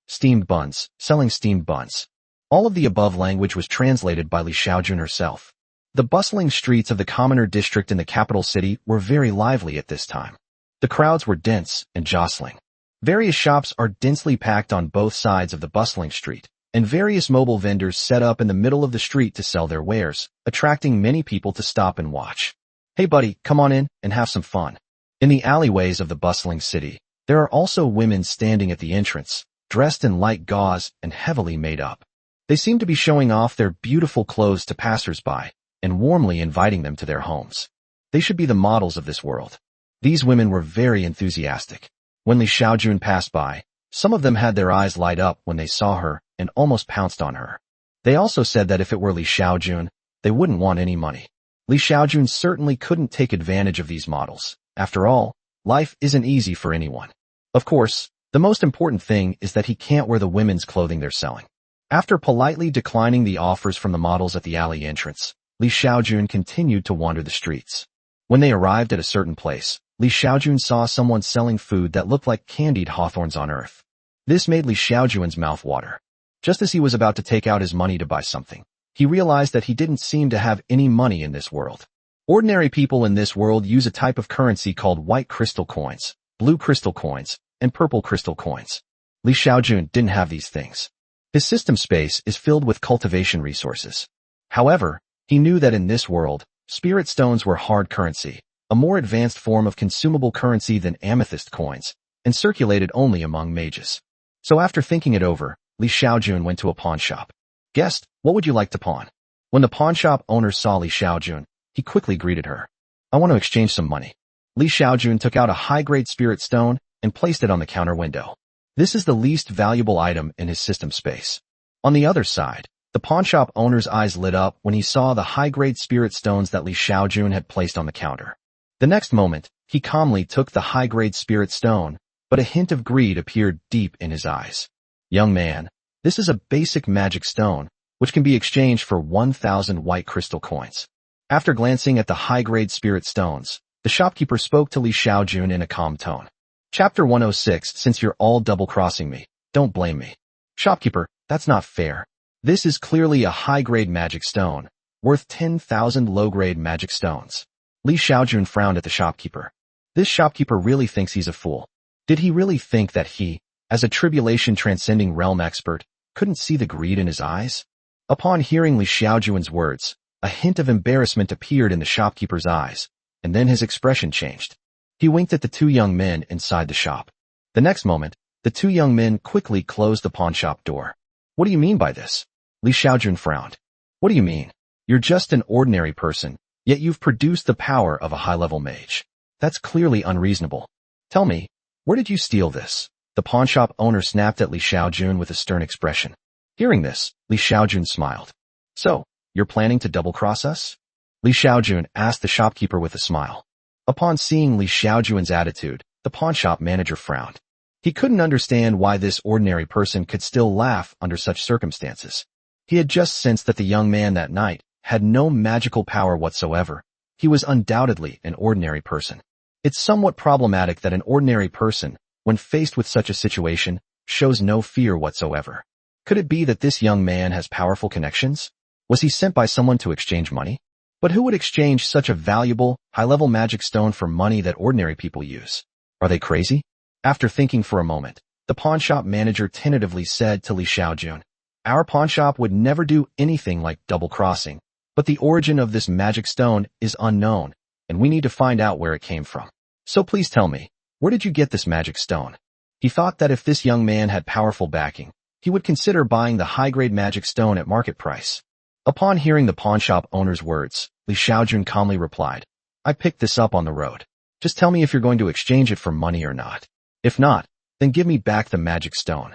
A: selling steamed buns. All of the above language was translated by Li Xiaojun herself. The bustling streets of the commoner district in the capital city were very lively at this time. The crowds were dense and jostling. Various shops are densely packed on both sides of the bustling street, and various mobile vendors set up in the middle of the street to sell their wares, attracting many people to stop and watch. Hey buddy, come on in and have some fun. In the alleyways of the bustling city, there are also women standing at the entrance, dressed in light gauze and heavily made up. They seem to be showing off their beautiful clothes to passers-by and warmly inviting them to their homes. They should be the models of this world. These women were very enthusiastic. When Li Xiaojun passed by, some of them had their eyes light up when they saw her and almost pounced on her. They also said that if it were Li Xiaojun, they wouldn't want any money. Li Xiaojun certainly couldn't take advantage of these models. After all, life isn't easy for anyone. Of course, the most important thing is that he can't wear the women's clothing they're selling. After politely declining the offers from the models at the alley entrance, Li Xiaojun continued to wander the streets. When they arrived at a certain place, Li Xiaojun saw someone selling food that looked like candied hawthorns on earth. This made Li Xiaojun's mouth water. Just as he was about to take out his money to buy something, he realized that he didn't seem to have any money in this world. Ordinary people in this world use a type of currency called white crystal coins, blue crystal coins, and purple crystal coins. Li Xiaojun didn't have these things. His system space is filled with cultivation resources. However, he knew that in this world, spirit stones were hard currency, a more advanced form of consumable currency than amethyst coins, and circulated only among mages. So after thinking it over, Li Xiaojun went to a pawn shop. "Guest, what would you like to pawn?" When the pawn shop owner saw Li Xiaojun, he quickly greeted her. "I want to exchange some money." Li Xiaojun took out a high-grade spirit stone and placed it on the counter window. This is the least valuable item in his system space. On the other side, the pawn shop owner's eyes lit up when he saw the high-grade spirit stones that Li Xiaojun had placed on the counter. The next moment, he calmly took the high-grade spirit stone, but a hint of greed appeared deep in his eyes. "Young man, this is a basic magic stone, which can be exchanged for 1,000 white crystal coins." After glancing at the high-grade spirit stones, the shopkeeper spoke to Li Xiaojun in a calm tone. Chapter 106. Since you're all double-crossing me, don't blame me. Shopkeeper, that's not fair. This is clearly a high-grade magic stone, worth 10,000 low-grade magic stones. Li Xiaojun frowned at the shopkeeper. This shopkeeper really thinks he's a fool. Did he really think that he, as a tribulation-transcending realm expert, couldn't see the greed in his eyes? Upon hearing Li Xiaojun's words, a hint of embarrassment appeared in the shopkeeper's eyes, and then his expression changed. He winked at the two young men inside the shop. The next moment, the two young men quickly closed the pawnshop door. "What do you mean by this?" Li Xiaojun frowned. "What do you mean? You're just an ordinary person, yet you've produced the power of a high-level mage. That's clearly unreasonable. Tell me, where did you steal this?" The pawnshop owner snapped at Li Xiaojun with a stern expression. Hearing this, Li Xiaojun smiled. "So, you're planning to double-cross us?" Li Xiaojun asked the shopkeeper with a smile. Upon seeing Li Xiaojun's attitude, the pawnshop manager frowned. He couldn't understand why this ordinary person could still laugh under such circumstances. He had just sensed that the young man that night had no magical power whatsoever. He was undoubtedly an ordinary person. It's somewhat problematic that an ordinary person, when faced with such a situation, shows no fear whatsoever. Could it be that this young man has powerful connections? Was he sent by someone to exchange money? But who would exchange such a valuable, high-level magic stone for money that ordinary people use? Are they crazy? After thinking for a moment, the pawnshop manager tentatively said to Li Xiaojun, "Our pawnshop would never do anything like double-crossing, but the origin of this magic stone is unknown, and we need to find out where it came from. So please tell me, where did you get this magic stone?" He thought that if this young man had powerful backing, he would consider buying the high-grade magic stone at market price. Upon hearing the pawnshop owner's words, Li Xiaojun calmly replied, "I picked this up on the road. Just tell me if you're going to exchange it for money or not. If not, then give me back the magic stone."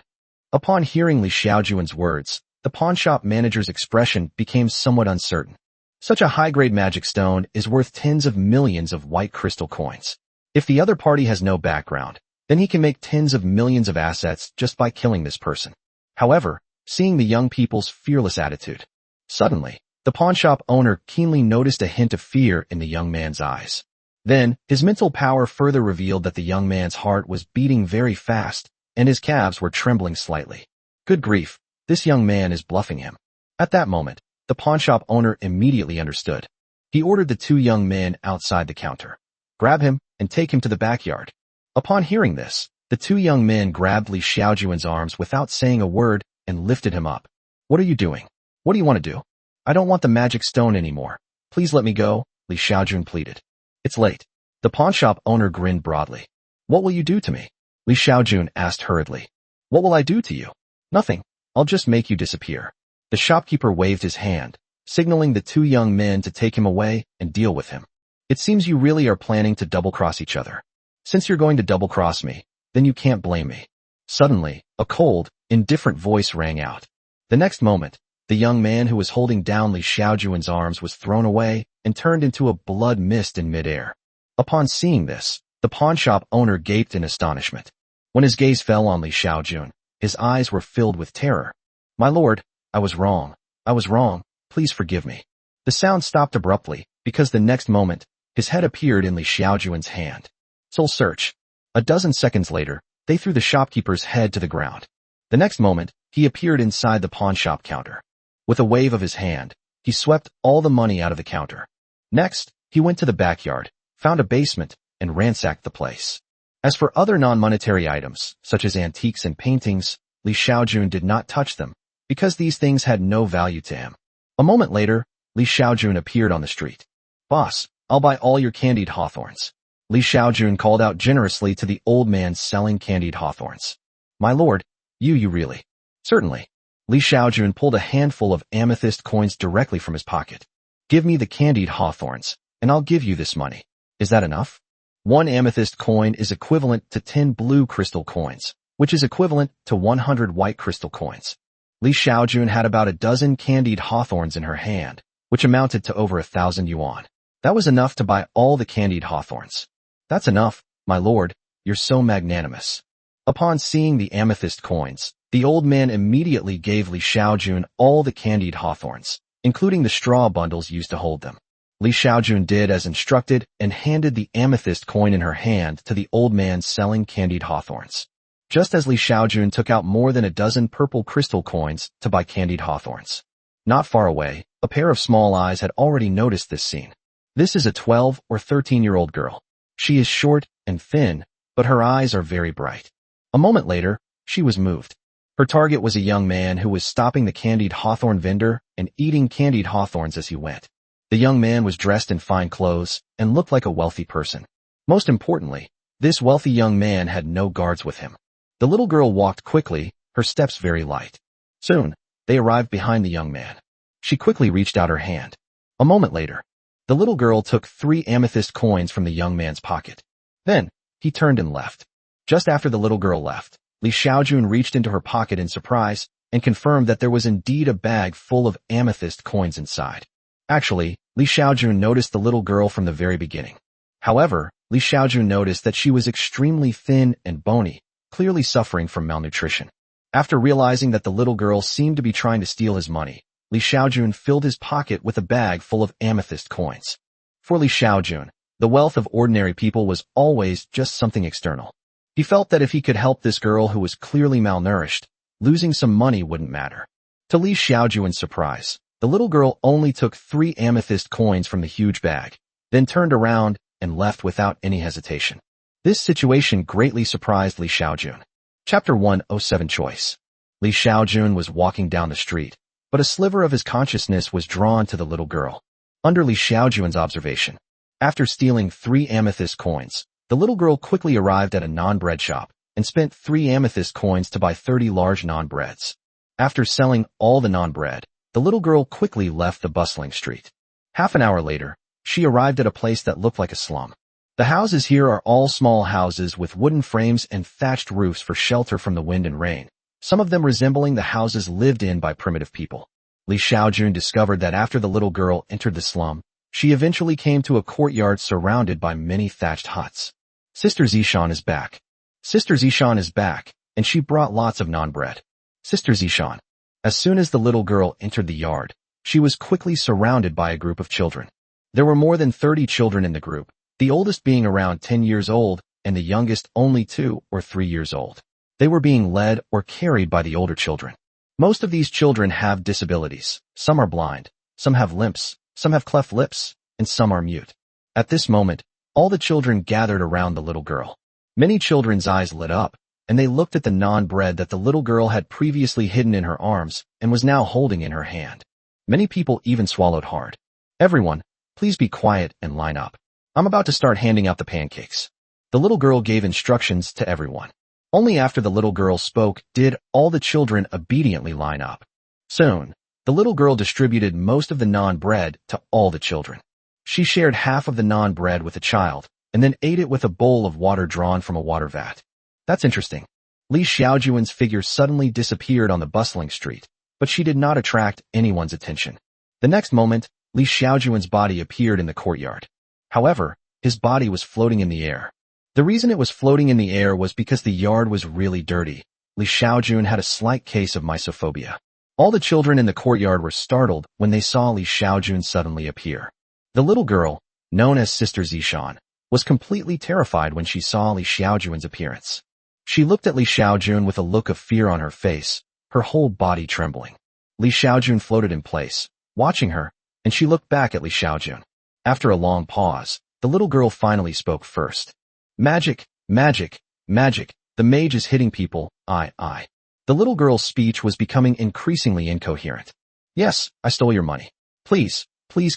A: Upon hearing Li Xiaojun's words, the pawnshop manager's expression became somewhat uncertain. Such a high-grade magic stone is worth tens of millions of white crystal coins. If the other party has no background, then he can make tens of millions of assets just by killing this person. However, seeing the young people's fearless attitude, suddenly, the pawnshop owner keenly noticed a hint of fear in the young man's eyes. Then, his mental power further revealed that the young man's heart was beating very fast, and his calves were trembling slightly. Good grief, this young man is bluffing him. At that moment, the pawnshop owner immediately understood. He ordered the two young men outside the counter. "Grab him and take him to the backyard." Upon hearing this, the two young men grabbed Li Xiaojun's arms without saying a word and lifted him up, What are you doing? What do you want to do? I don't want the magic stone anymore. Please let me go, Li Xiaojun pleaded. It's late. The pawnshop owner grinned broadly. What will you do to me? Li Xiaojun asked hurriedly. What will I do to you? Nothing. I'll just make you disappear. The shopkeeper waved his hand, signaling the two young men to take him away and deal with him. It seems you really are planning to double-cross each other. Since you're going to double-cross me, then you can't blame me. Suddenly, a cold, indifferent voice rang out. The next moment, the young man who was holding down Li Xiaojun's arms was thrown away and turned into a blood mist in midair. Upon seeing this, the pawnshop owner gaped in astonishment. When his gaze fell on Li Xiaojun, his eyes were filled with terror. My lord, I was wrong. I was wrong. Please forgive me. The sound stopped abruptly, because the next moment, his head appeared in Li Xiaojun's hand. Soul search. A dozen seconds later, they threw the shopkeeper's head to the ground. The next moment, he appeared inside the pawnshop counter. With a wave of his hand, he swept all the money out of the counter. Next, he went to the backyard, found a basement, and ransacked the place. As for other non-monetary items, such as antiques and paintings, Li Xiaojun did not touch them, because these things had no value to him. A moment later, Li Xiaojun appeared on the street. Boss, I'll buy all your candied hawthorns. Li Xiaojun called out generously to the old man selling candied hawthorns. My lord, you really. Certainly. Li Xiaojun pulled a handful of amethyst coins directly from his pocket. Give me the candied hawthorns, and I'll give you this money. Is that enough? 1 amethyst coin is equivalent to 10 blue crystal coins, which is equivalent to 100 white crystal coins. Li Xiaojun had about a dozen candied hawthorns in her hand, which amounted to over 1,000 yuan. That was enough to buy all the candied hawthorns. That's enough, my lord, you're so magnanimous. Upon seeing the amethyst coins, the old man immediately gave Li Xiaojun all the candied hawthorns, including the straw bundles used to hold them. Li Xiaojun did as instructed and handed the amethyst coin in her hand to the old man selling candied hawthorns. Just as Li Xiaojun took out more than a dozen purple crystal coins to buy candied hawthorns. Not far away, a pair of small eyes had already noticed this scene. This is a 12 or 13-year-old girl. She is short and thin, but her eyes are very bright. A moment later, she was moved. Her target was a young man who was stopping the candied hawthorn vendor and eating candied hawthorns as he went. The young man was dressed in fine clothes and looked like a wealthy person. Most importantly, this wealthy young man had no guards with him. The little girl walked quickly, her steps very light. Soon, they arrived behind the young man. She quickly reached out her hand. A moment later, the little girl took 3 amethyst coins from the young man's pocket. Then, he turned and left. Just after the little girl left, Li Xiaojun reached into her pocket in surprise and confirmed that there was indeed a bag full of amethyst coins inside. Actually, Li Xiaojun noticed the little girl from the very beginning. However, Li Xiaojun noticed that she was extremely thin and bony, clearly suffering from malnutrition. After realizing that the little girl seemed to be trying to steal his money, Li Xiaojun filled his pocket with a bag full of amethyst coins. For Li Xiaojun, the wealth of ordinary people was always just something external. He felt that if he could help this girl who was clearly malnourished, losing some money wouldn't matter. To Li Xiaojun's surprise, the little girl only took 3 amethyst coins from the huge bag, then turned around and left without any hesitation. This situation greatly surprised Li Xiaojun. Chapter 107 Choice. Li Xiaojun was walking down the street, but a sliver of his consciousness was drawn to the little girl. Under Li Xiaojun's observation, after stealing 3 amethyst coins, the little girl quickly arrived at a non-bread shop and spent 3 amethyst coins to buy 30 large non-breads. After selling all the non-bread, the little girl quickly left the bustling street. Half an hour later, she arrived at a place that looked like a slum. The houses here are all small houses with wooden frames and thatched roofs for shelter from the wind and rain, some of them resembling the houses lived in by primitive people. Li Xiaojun discovered that after the little girl entered the slum, she eventually came to a courtyard surrounded by many thatched huts. Sister Xiaojun is back. Sister Xiaojun is back, and she brought lots of non-bread. Sister Xiaojun. As soon as the little girl entered the yard, she was quickly surrounded by a group of children. There were more than 30 children in the group, the oldest being around 10 years old and the youngest only 2 or 3 years old. They were being led or carried by the older children. Most of these children have disabilities. Some are blind, some have limps, some have cleft lips, and some are mute. At this moment, all the children gathered around the little girl. Many children's eyes lit up, and they looked at the non-bread that the little girl had previously hidden in her arms and was now holding in her hand. Many people even swallowed hard. Everyone, please be quiet and line up. I'm about to start handing out the pancakes. The little girl gave instructions to everyone. Only after the little girl spoke did all the children obediently line up. Soon, the little girl distributed most of the non-bread to all the children. She shared half of the non-bread with a child, and then ate it with a bowl of water drawn from a water vat. That's interesting. Li Xiaojun's figure suddenly disappeared on the bustling street, but she did not attract anyone's attention. The next moment, Li Xiaojun's body appeared in the courtyard. However, his body was floating in the air. The reason it was floating in the air was because the yard was really dirty. Li Xiaojun had a slight case of mysophobia. All the children in the courtyard were startled when they saw Li Xiaojun suddenly appear. The little girl, known as Sister Xiaojun, was completely terrified when she saw Li Xiaojun's appearance. She looked at Li Xiaojun with a look of fear on her face, her whole body trembling. Li Xiaojun floated in place, watching her, and she looked back at Li Xiaojun. After a long pause, the little girl finally spoke first. Magic, magic, magic, the mage is hitting people, I. The little girl's speech was becoming increasingly incoherent. Yes, I stole your money. Please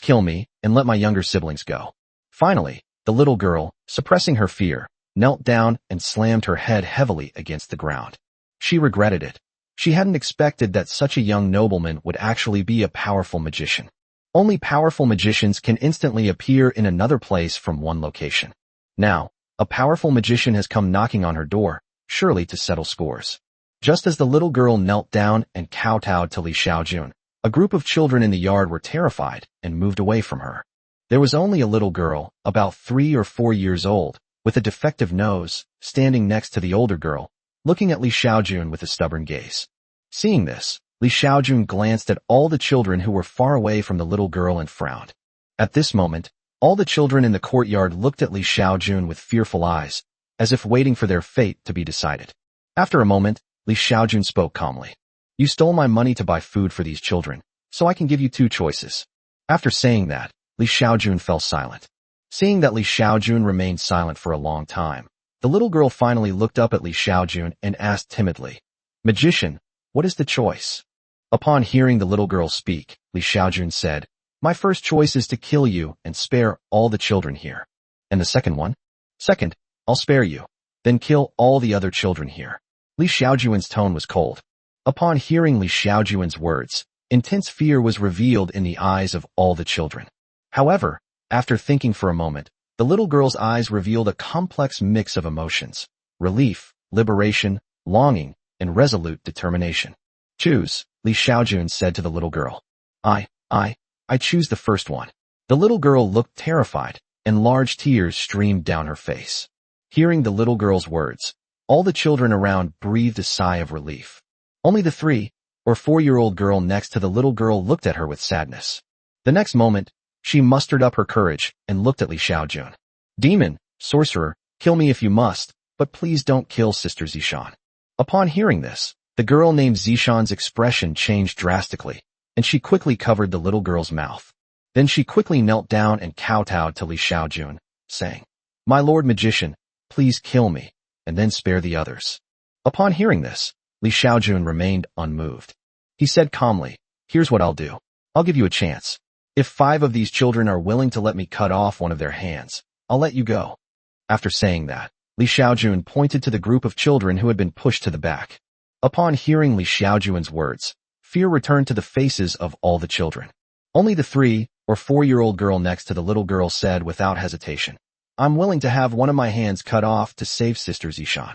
A: kill me and let my younger siblings go. Finally, the little girl, suppressing her fear, knelt down and slammed her head heavily against the ground. She regretted it. She hadn't expected that such a young nobleman would actually be a powerful magician. Only powerful magicians can instantly appear in another place from one location. Now, a powerful magician has come knocking on her door, surely to settle scores. Just as the little girl knelt down and kowtowed to Li Xiaojun, a group of children in the yard were terrified and moved away from her. There was only a little girl, about 3 or 4 years old, with a defective nose, standing next to the older girl, looking at Li Xiaojun with a stubborn gaze. Seeing this, Li Xiaojun glanced at all the children who were far away from the little girl and frowned. At this moment, all the children in the courtyard looked at Li Xiaojun with fearful eyes, as if waiting for their fate to be decided. After a moment, Li Xiaojun spoke calmly. You stole my money to buy food for these children, so I can give you 2 choices. After saying that, Li Xiaojun fell silent. Seeing that Li Xiaojun remained silent for a long time, the little girl finally looked up at Li Xiaojun and asked timidly, Magician, what is the choice? Upon hearing the little girl speak, Li Xiaojun said, My first choice is to kill you and spare all the children here. And the second one? Second, I'll spare you, then kill all the other children here. Li Xiaojun's tone was cold. Upon hearing Li Xiaojun's words, intense fear was revealed in the eyes of all the children. However, after thinking for a moment, the little girl's eyes revealed a complex mix of emotions: relief, liberation, longing, and resolute determination. Choose, Li Xiaojun said to the little girl. I choose the first one. The little girl looked terrified, and large tears streamed down her face. Hearing the little girl's words, all the children around breathed a sigh of relief. Only the 3 or 4-year-old girl next to the little girl looked at her with sadness. The next moment, she mustered up her courage and looked at Li Xiaojun. Demon, sorcerer, kill me if you must, but please don't kill Sister Xiaojun. Upon hearing this, the girl named Xiaojun's expression changed drastically, and she quickly covered the little girl's mouth. Then she quickly knelt down and kowtowed to Li Xiaojun, saying, My lord magician, please kill me, and then spare the others. Upon hearing this, Li Xiaojun remained unmoved. He said calmly, Here's what I'll do. I'll give you a chance. If 5 of these children are willing to let me cut off one of their hands, I'll let you go. After saying that, Li Xiaojun pointed to the group of children who had been pushed to the back. Upon hearing Li Xiaojun's words, fear returned to the faces of all the children. Only the 3 or 4-year-old girl next to the little girl said without hesitation, I'm willing to have one of my hands cut off to save Sister Xiaojun.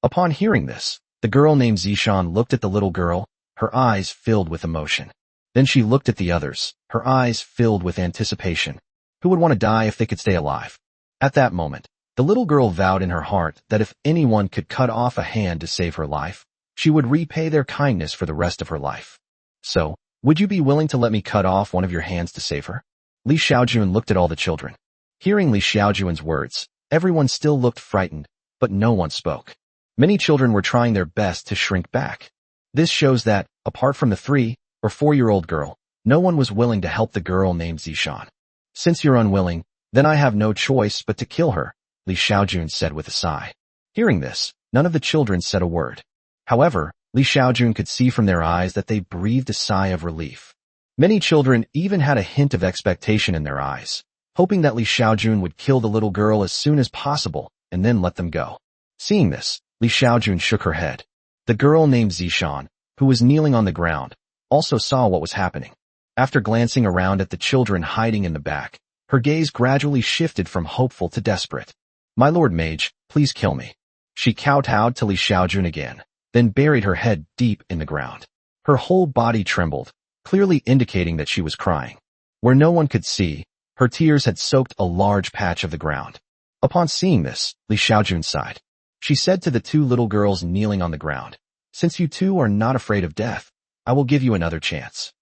A: Upon hearing this, the girl named Xiaojun looked at the little girl, her eyes filled with emotion. Then she looked at the others, her eyes filled with anticipation. Who would want to die if they could stay alive? At that moment, the little girl vowed in her heart that if anyone could cut off a hand to save her life, she would repay their kindness for the rest of her life. So, would you be willing to let me cut off one of your hands to save her? Li Xiaojun looked at all the children. Hearing Li Xiaojun's words, everyone still looked frightened, but no one spoke. Many children were trying their best to shrink back. This shows that, apart from the 3 or 4-year-old girl, no one was willing to help the girl named Xiaojun. Since you're unwilling, then I have no choice but to kill her, Li Xiaojun said with a sigh. Hearing this, None of the children said a word. However, Li Xiaojun could see from their eyes that they breathed a sigh of relief. Many children even had a hint of expectation in their eyes, hoping that Li Xiaojun would kill the little girl as soon as possible and then let them go. Seeing this, Li Xiaojun shook her head. The girl named Zishan, who was kneeling on the ground, also saw what was happening. After glancing around at the children hiding in the back, her gaze gradually shifted from hopeful to desperate. "My lord mage, please kill me." She kowtowed to Li Xiaojun again, then buried her head deep in the ground. Her whole body trembled, clearly indicating that she was crying. Where no one could see, her tears had soaked a large patch of the ground. Upon seeing this, Li Xiaojun sighed. She said to the two little girls kneeling on the ground, "Since you two are not afraid of death, I will give you another chance."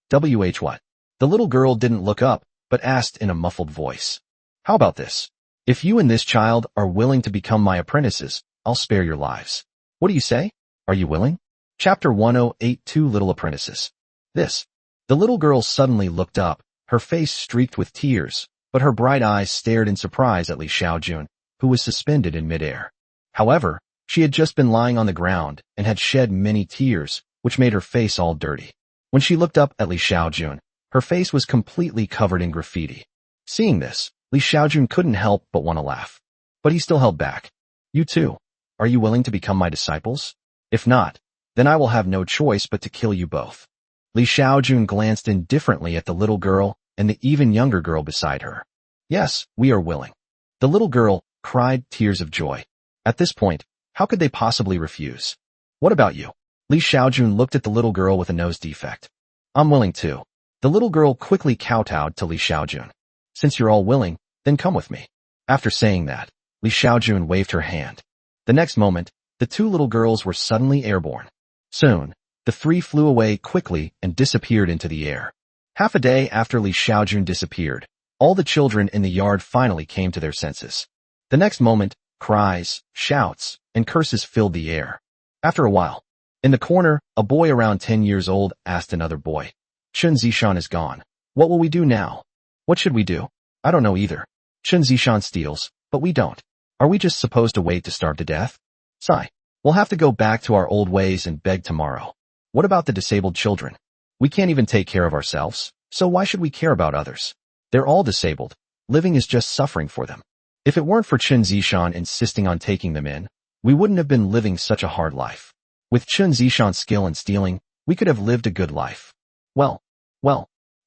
A: What? The little girl didn't look up, but asked in a muffled voice. "How about this? If you and this child are willing to become my apprentices, I'll spare your lives. What do you say? Are you willing?" Chapter 108 Two Little Apprentices. This. The little girl suddenly looked up, her face streaked with tears, but her bright eyes stared in surprise at Li Xiaojun, who was suspended in midair. However, she had just been lying on the ground and had shed many tears, which made her face all dirty. When she looked up at Li Xiaojun, her face was completely covered in graffiti. Seeing this, Li Xiaojun couldn't help but want to laugh. But he still held back. "You too. Are you willing to become my disciples? If not, then I will have no choice but to kill you both." Li Xiaojun glanced indifferently at the little girl and the even younger girl beside her. "Yes, we are willing." The little girl cried tears of joy. At this point, how could they possibly refuse? "What about you?" Li Xiaojun looked at the little girl with a nose defect. "I'm willing too." The little girl quickly kowtowed to Li Xiaojun. "Since you're all willing, then come with me." After saying that, Li Xiaojun waved her hand. The next moment, the two little girls were suddenly airborne. Soon, the three flew away quickly and disappeared into the air. Half a day after Li Xiaojun disappeared, all the children in the yard finally came to their senses. The next moment, cries, shouts, and curses filled the air. After a while, in the corner, a boy around 10 years old asked another boy, "Chun Zishan is gone. What will we do now?" "What should we do?" "I don't know either. Chun Zishan steals, but we don't. Are we just supposed to wait to starve to death?" "Sigh. We'll have to go back to our old ways and beg tomorrow." "What about the disabled children? We can't even take care of ourselves, so why should we care about others? They're all disabled. Living is just suffering for them. If it weren't for Chun Zishan insisting on taking them in, we wouldn't have been living such a hard life. With Chun Zishan's skill in stealing, we could have lived a good life." Well.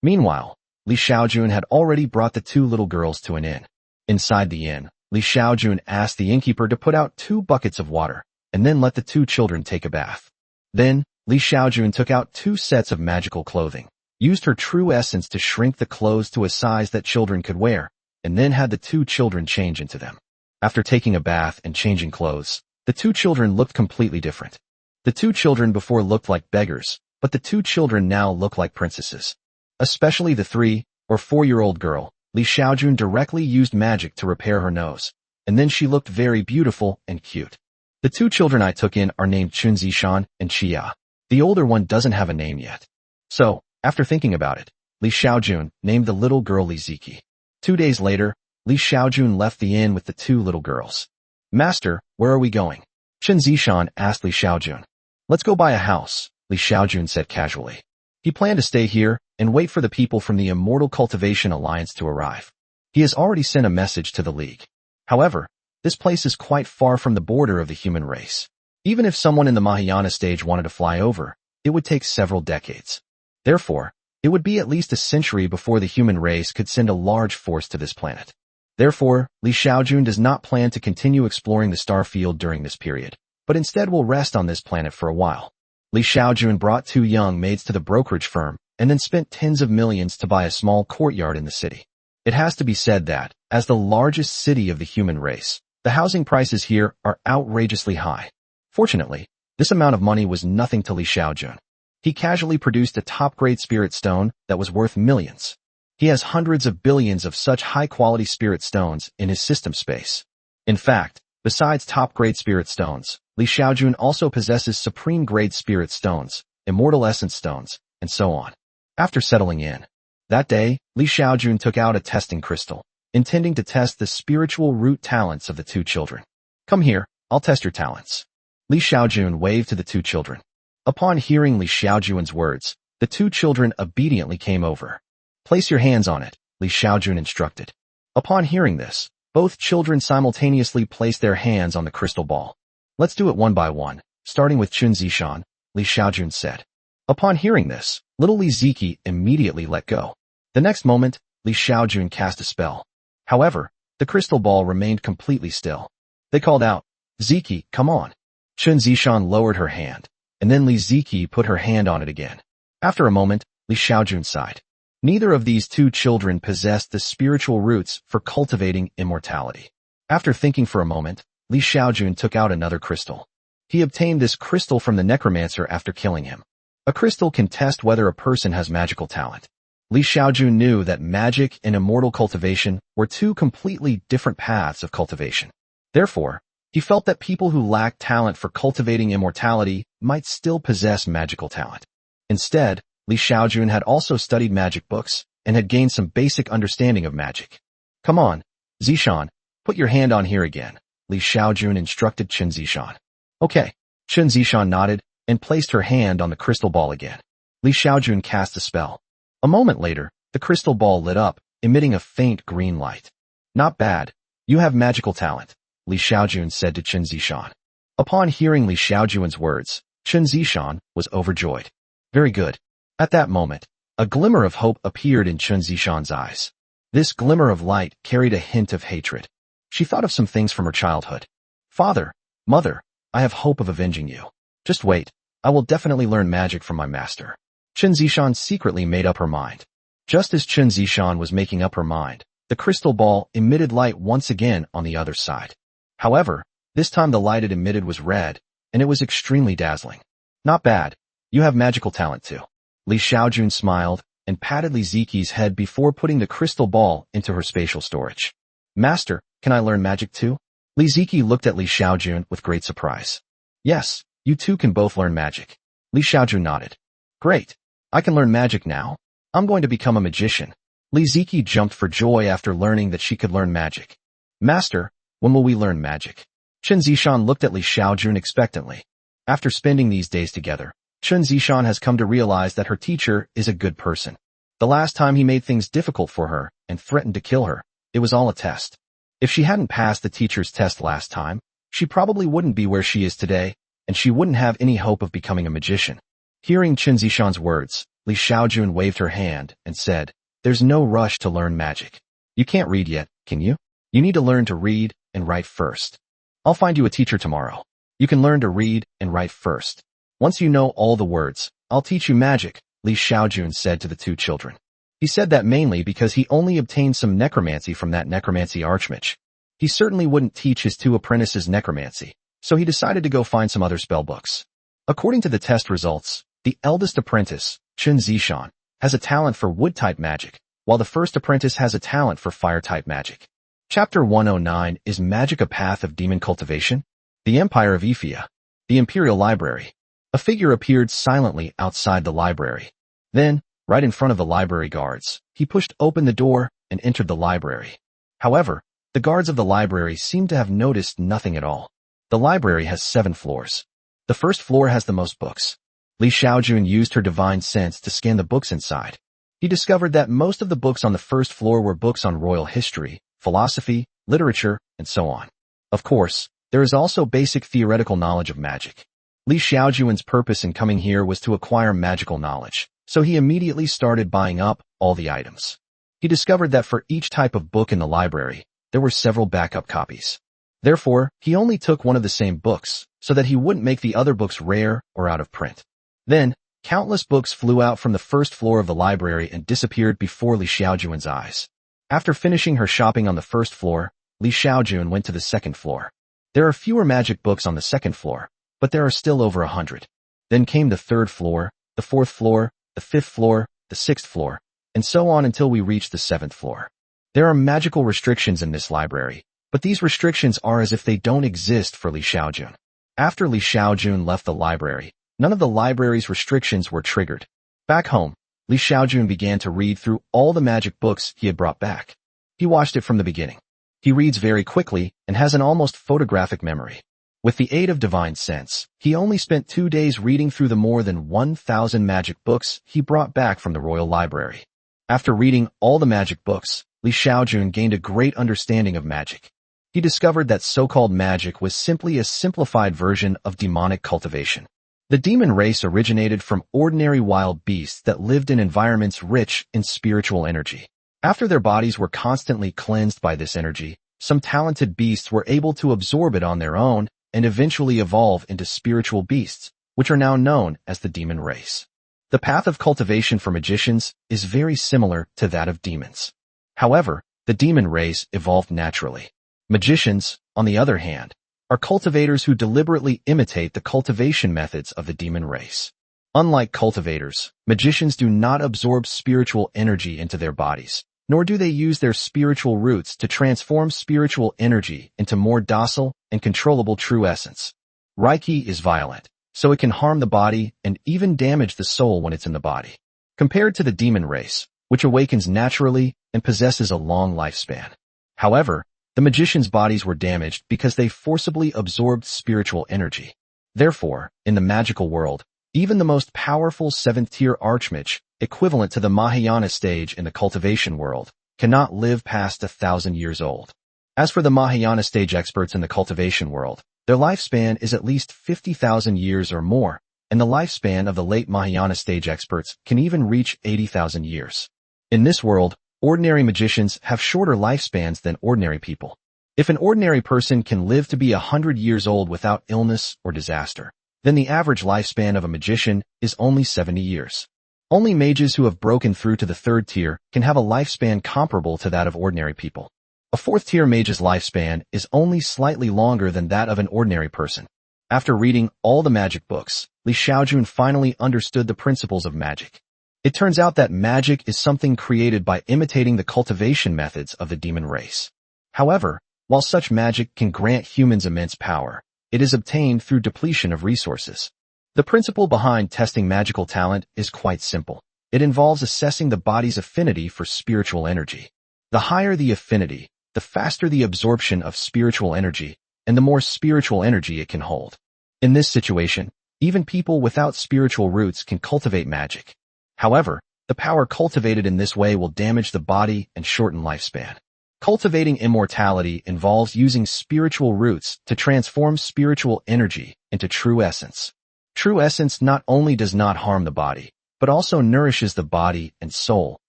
A: Meanwhile, Li Xiaojun had already brought the two little girls to an inn. Inside the inn, Li Xiaojun asked the innkeeper to put out 2 buckets of water, and then let the 2 children take a bath. Then, Li Xiaojun took out 2 sets of magical clothing, used her true essence to shrink the clothes to a size that children could wear, and then had the 2 children change into them. After taking a bath and changing clothes, the 2 children looked completely different. The 2 children before looked like beggars, but the 2 children now look like princesses. Especially the 3 or 4-year-old girl, Li Xiaojun directly used magic to repair her nose, and then she looked very beautiful and cute. The 2 children I took in are named Chun Zishan and Chia. The older one doesn't have a name yet. So, after thinking about it, Li Xiaojun named the little girl Li Ziki. 2 days later, Li Xiaojun left the inn with the 2 little girls. "Master, where are we going?" Chun Zishan asked Li Xiaojun. "Let's go buy a house," Li Xiaojun said casually. He planned to stay here and wait for the people from the Immortal Cultivation Alliance to arrive. He has already sent a message to the League. However, this place is quite far from the border of the human race. Even if someone in the Mahayana stage wanted to fly over, it would take several decades. Therefore, it would be at least a century before the human race could send a large force to this planet. Therefore, Li Xiaojun does not plan to continue exploring the star field during this period, but instead will rest on this planet for a while. Li Xiaojun brought 2 young maids to the brokerage firm and then spent tens of millions to buy a small courtyard in the city. It has to be said that, as the largest city of the human race, the housing prices here are outrageously high. Fortunately, this amount of money was nothing to Li Xiaojun. He casually produced a top-grade spirit stone that was worth millions. He has hundreds of billions of such high-quality spirit stones in his system space. In fact, besides top-grade spirit stones, Li Xiaojun also possesses supreme-grade spirit stones, immortal essence stones, and so on. After settling in, that day, Li Xiaojun took out a testing crystal, intending to test the spiritual root talents of the 2 children. "Come here," I'll test your talents. Li Xiaojun waved to the two children. Upon hearing Li Xiaojun's words, the two children obediently came over. Place your hands on it, Li Xiaojun instructed. Upon hearing this, both children simultaneously placed their hands on the crystal ball. Let's do it one by one, starting with Chun Zishan, Li Xiaojun said. Upon hearing this, little Li Ziki immediately let go. The next moment, Li Xiaojun cast a spell. However, the crystal ball remained completely still. They called out, Ziki, come on. Chun Zishan lowered her hand, and then Li Ziki put her hand on it again. After a moment, Li Xiaojun sighed. Neither of these two children possessed the spiritual roots for cultivating immortality. After thinking for a moment, Li Xiaojun took out another crystal. He obtained this crystal from the necromancer after killing him. A crystal can test whether a person has magical talent. Li Xiaojun knew that magic and immortal cultivation were two completely different paths of cultivation. Therefore, he felt that people who lacked talent for cultivating immortality might still possess magical talent. Instead, Li Xiaojun had also studied magic books and had gained some basic understanding of magic. Come on, Zishan, put your hand on here again, Li Xiaojun instructed Chun Zishan. Okay, Chun Zishan nodded and placed her hand on the crystal ball again. Li Xiaojun cast a spell. A moment later, the crystal ball lit up, emitting a faint green light. Not bad. You have magical talent, Li Xiaojun said to Chun Zishan. Upon hearing Li Xiaojun's words, Chun Zishan was overjoyed. Very good. At that moment, a glimmer of hope appeared in Chun Zishan's eyes. This glimmer of light carried a hint of hatred. She thought of some things from her childhood. Father, mother, I have hope of avenging you. Just wait. I will definitely learn magic from my master. Chun Zishan secretly made up her mind. Just as Chun Zishan was making up her mind, the crystal ball emitted light once again on the other side. However, this time the light it emitted was red, and it was extremely dazzling. Not bad. You have magical talent too. Li Xiaojun smiled and patted Li Ziki's head before putting the crystal ball into her spatial storage. Master, can I learn magic too? Li Ziki looked at Li Xiaojun with great surprise. Yes, you two can both learn magic. Li Xiaojun nodded. Great. I can learn magic now. I'm going to become a magician. Li Ziki jumped for joy after learning that she could learn magic. Master, when will we learn magic? Chun Zishan looked at Li Xiaojun expectantly. After spending these days together, Chun Zishan has come to realize that her teacher is a good person. The last time he made things difficult for her and threatened to kill her, it was all a test. If she hadn't passed the teacher's test last time, she probably wouldn't be where she is today, and she wouldn't have any hope of becoming a magician. Hearing Chun Zishan's words, Li Xiaojun waved her hand and said, There's no rush to learn magic. You can't read yet, can you? You need to learn to read and write first. I'll find you a teacher tomorrow. You can learn to read and write first. Once you know all the words, I'll teach you magic, Li Xiaojun said to the two children. He said that mainly because he only obtained some necromancy from that necromancy archmage. He certainly wouldn't teach his two apprentices necromancy, so he decided to go find some other spell books. According to the test results, the eldest apprentice, Chun Zishan, has a talent for wood-type magic, while the first apprentice has a talent for fire-type magic. Chapter 109 is Magic a Path of Demon Cultivation? The Empire of Ifia. The Imperial Library. A figure appeared silently outside the library. Then, right in front of the library guards, he pushed open the door and entered the library. However, the guards of the library seemed to have noticed nothing at all. The library has 7 floors. The first floor has the most books. Li Xiaojun used her divine sense to scan the books inside. He discovered that most of the books on the first floor were books on royal history, philosophy, literature, and so on. Of course, there is also basic theoretical knowledge of magic. Li Xiaojun's purpose in coming here was to acquire magical knowledge, so he immediately started buying up all the items. He discovered that for each type of book in the library, there were several backup copies. Therefore, he only took one of the same books, so that he wouldn't make the other books rare or out of print. Then, countless books flew out from the first floor of the library and disappeared before Li Xiaojun's eyes. After finishing her shopping on the first floor, Li Xiaojun went to the second floor. There are fewer magic books on the second floor, but there are still over 100. Then came the third floor, the fourth floor, the fifth floor, the sixth floor, and so on until we reach the 7th floor. There are magical restrictions in this library, but these restrictions are as if they don't exist for Li Xiaojun. After Li Xiaojun left the library, none of the library's restrictions were triggered. Back home, Li Xiaojun began to read through all the magic books he had brought back. He watched it from the beginning. He reads very quickly and has an almost photographic memory. With the aid of divine sense, he only spent 2 days reading through the more than 1,000 magic books he brought back from the royal library. After reading all the magic books, Xiaojun gained a great understanding of magic. He discovered that so-called magic was simply a simplified version of demonic cultivation. The demon race originated from ordinary wild beasts that lived in environments rich in spiritual energy. After their bodies were constantly cleansed by this energy, some talented beasts were able to absorb it on their own and eventually evolve into spiritual beasts, which are now known as the demon race. The path of cultivation for magicians is very similar to that of demons. However, the demon race evolved naturally. Magicians, on the other hand, are cultivators who deliberately imitate the cultivation methods of the demon race. Unlike cultivators, magicians do not absorb spiritual energy into their bodies, nor do they use their spiritual roots to transform spiritual energy into more docile and controllable true essence. Reiki is violent, so it can harm the body and even damage the soul when it's in the body. Compared to the demon race, which awakens naturally and possesses a long lifespan. However, the magicians' bodies were damaged because they forcibly absorbed spiritual energy. Therefore, in the magical world, even the most powerful 7th-tier archmage, equivalent to the Mahayana stage in the cultivation world, cannot live past 1,000 years old. As for the Mahayana stage experts in the cultivation world, their lifespan is at least 50,000 years or more, and the lifespan of the late Mahayana stage experts can even reach 80,000 years. In this world, ordinary magicians have shorter lifespans than ordinary people. If an ordinary person can live to be 100 years old without illness or disaster, then the average lifespan of a magician is only 70 years. Only mages who have broken through to the 3rd tier can have a lifespan comparable to that of ordinary people. A 4th-tier mage's lifespan is only slightly longer than that of an ordinary person. After reading all the magic books, Xiaojun finally understood the principles of magic. It turns out that magic is something created by imitating the cultivation methods of the demon race. However, while such magic can grant humans immense power, it is obtained through depletion of resources. The principle behind testing magical talent is quite simple. It involves assessing the body's affinity for spiritual energy. The higher the affinity, the faster the absorption of spiritual energy, and the more spiritual energy it can hold. In this situation, even people without spiritual roots can cultivate magic. However, the power cultivated in this way will damage the body and shorten lifespan. Cultivating immortality involves using spiritual roots to transform spiritual energy into true essence. True essence not only does not harm the body, but also nourishes the body and soul,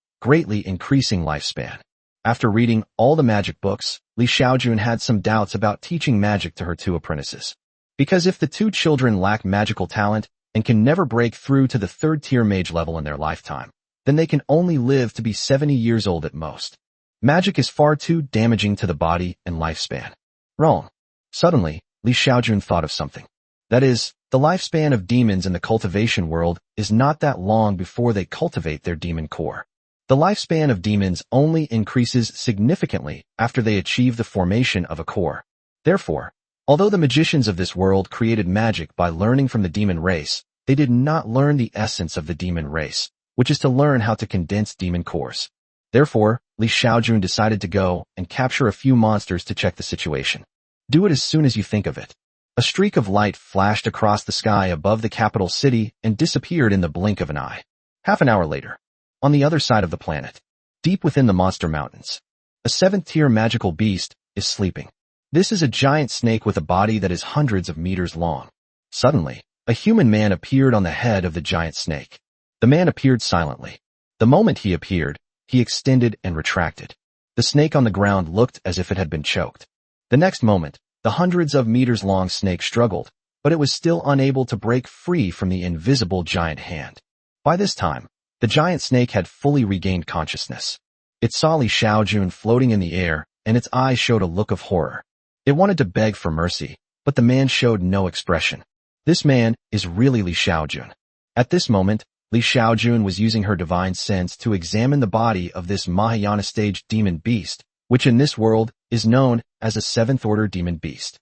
A: greatly increasing lifespan. After reading all the magic books, Xiaojun had some doubts about teaching magic to her 2 apprentices. Because if the 2 children lack magical talent and can never break through to the 3rd-tier mage level in their lifetime, then they can only live to be 70 years old at most. Magic is far too damaging to the body and lifespan. Wrong. Suddenly, Xiaojun thought of something. That is, the lifespan of demons in the cultivation world is not that long before they cultivate their demon core. The lifespan of demons only increases significantly after they achieve the formation of a core. Therefore, although the magicians of this world created magic by learning from the demon race, they did not learn the essence of the demon race, which is to learn how to condense demon cores. Therefore, Xiaojun decided to go and capture a few monsters to check the situation. Do it as soon as you think of it. A streak of light flashed across the sky above the capital city and disappeared in the blink of an eye. Half an hour later, on the other side of the planet, deep within the monster mountains, a 7th-tier magical beast is sleeping. This is a giant snake with a body that is hundreds of meters long. Suddenly, a human man appeared on the head of the giant snake. The man appeared silently. The moment he appeared, he extended and retracted. The snake on the ground looked as if it had been choked. The next moment, the hundreds of meters long snake struggled, but it was still unable to break free from the invisible giant hand. By this time, the giant snake had fully regained consciousness. It saw Xiaojun floating in the air, and its eyes showed a look of horror. It wanted to beg for mercy, but the man showed no expression. This man is really Xiaojun. At this moment, Xiaojun was using her divine sense to examine the body of this Mahayana stage demon beast, which in this world is known as a 7th-order demon beast.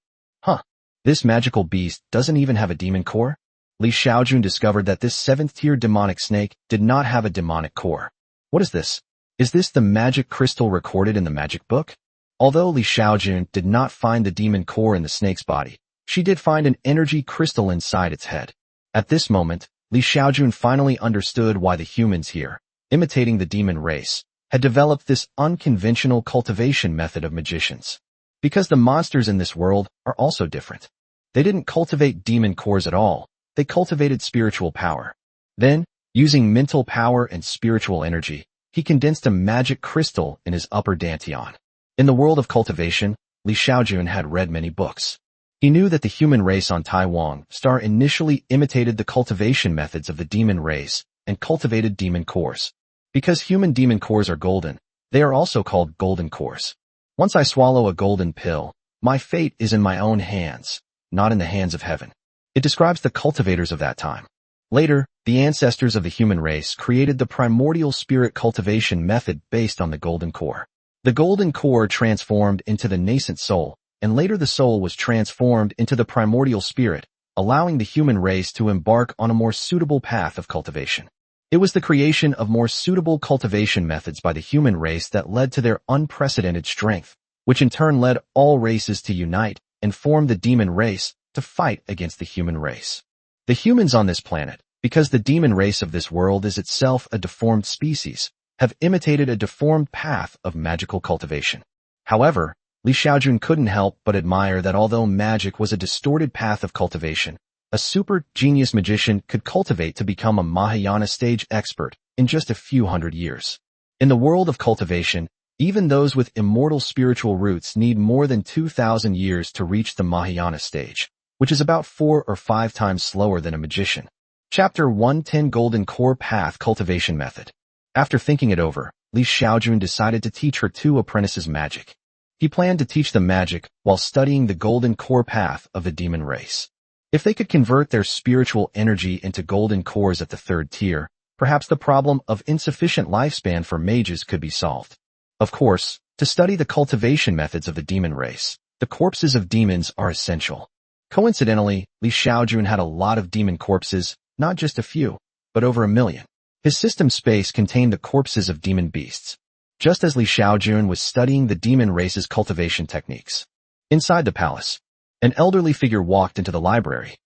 A: This magical beast doesn't even have a demon core? Xiaojun discovered that this 7th-tier demonic snake did not have a demonic core. What is this? Is this the magic crystal recorded in the magic book? Although Xiaojun did not find the demon core in the snake's body, she did find an energy crystal inside its head. At this moment, Xiaojun finally understood why the humans here, imitating the demon race, had developed this unconventional cultivation method of magicians. Because the monsters in this world are also different. They didn't cultivate demon cores at all, they cultivated spiritual power. Then, using mental power and spiritual energy, he condensed a magic crystal in his upper dantian. In the world of cultivation, Xiaojun had read many books. He knew that the human race on Taiwan Star initially imitated the cultivation methods of the demon race and cultivated demon cores. Because human demon cores are golden, they are also called golden cores. Once I swallow a golden pill, my fate is in my own hands, not in the hands of heaven. It describes the cultivators of that time. Later, the ancestors of the human race created the primordial spirit cultivation method based on the golden core. The golden core transformed into the nascent soul, and later the soul was transformed into the primordial spirit, allowing the human race to embark on a more suitable path of cultivation. It was the creation of more suitable cultivation methods by the human race that led to their unprecedented strength, which in turn led all races to unite and form the demon race to fight against the human race. The humans on this planet, because the demon race of this world is itself a deformed species, have imitated a deformed path of magical cultivation. However, Xiaojun couldn't help but admire that although magic was a distorted path of cultivation, a super genius magician could cultivate to become a Mahayana stage expert in just a few hundred years. In the world of cultivation, even those with immortal spiritual roots need more than 2,000 years to reach the Mahayana stage, which is about 4 or 5 times slower than a magician. Chapter 110 Golden Core Path Cultivation Method. After thinking it over, Xiaojun decided to teach her 2 apprentices magic. He planned to teach them magic while studying the golden core path of the demon race. If they could convert their spiritual energy into golden cores at the 3rd tier, perhaps the problem of insufficient lifespan for mages could be solved. Of course, to study the cultivation methods of the demon race, the corpses of demons are essential. Coincidentally, Xiaojun had a lot of demon corpses, not just a few, but over 1 million. His system space contained the corpses of demon beasts. Just as Xiaojun was studying the demon race's cultivation techniques. Inside the palace, an elderly figure walked into the library.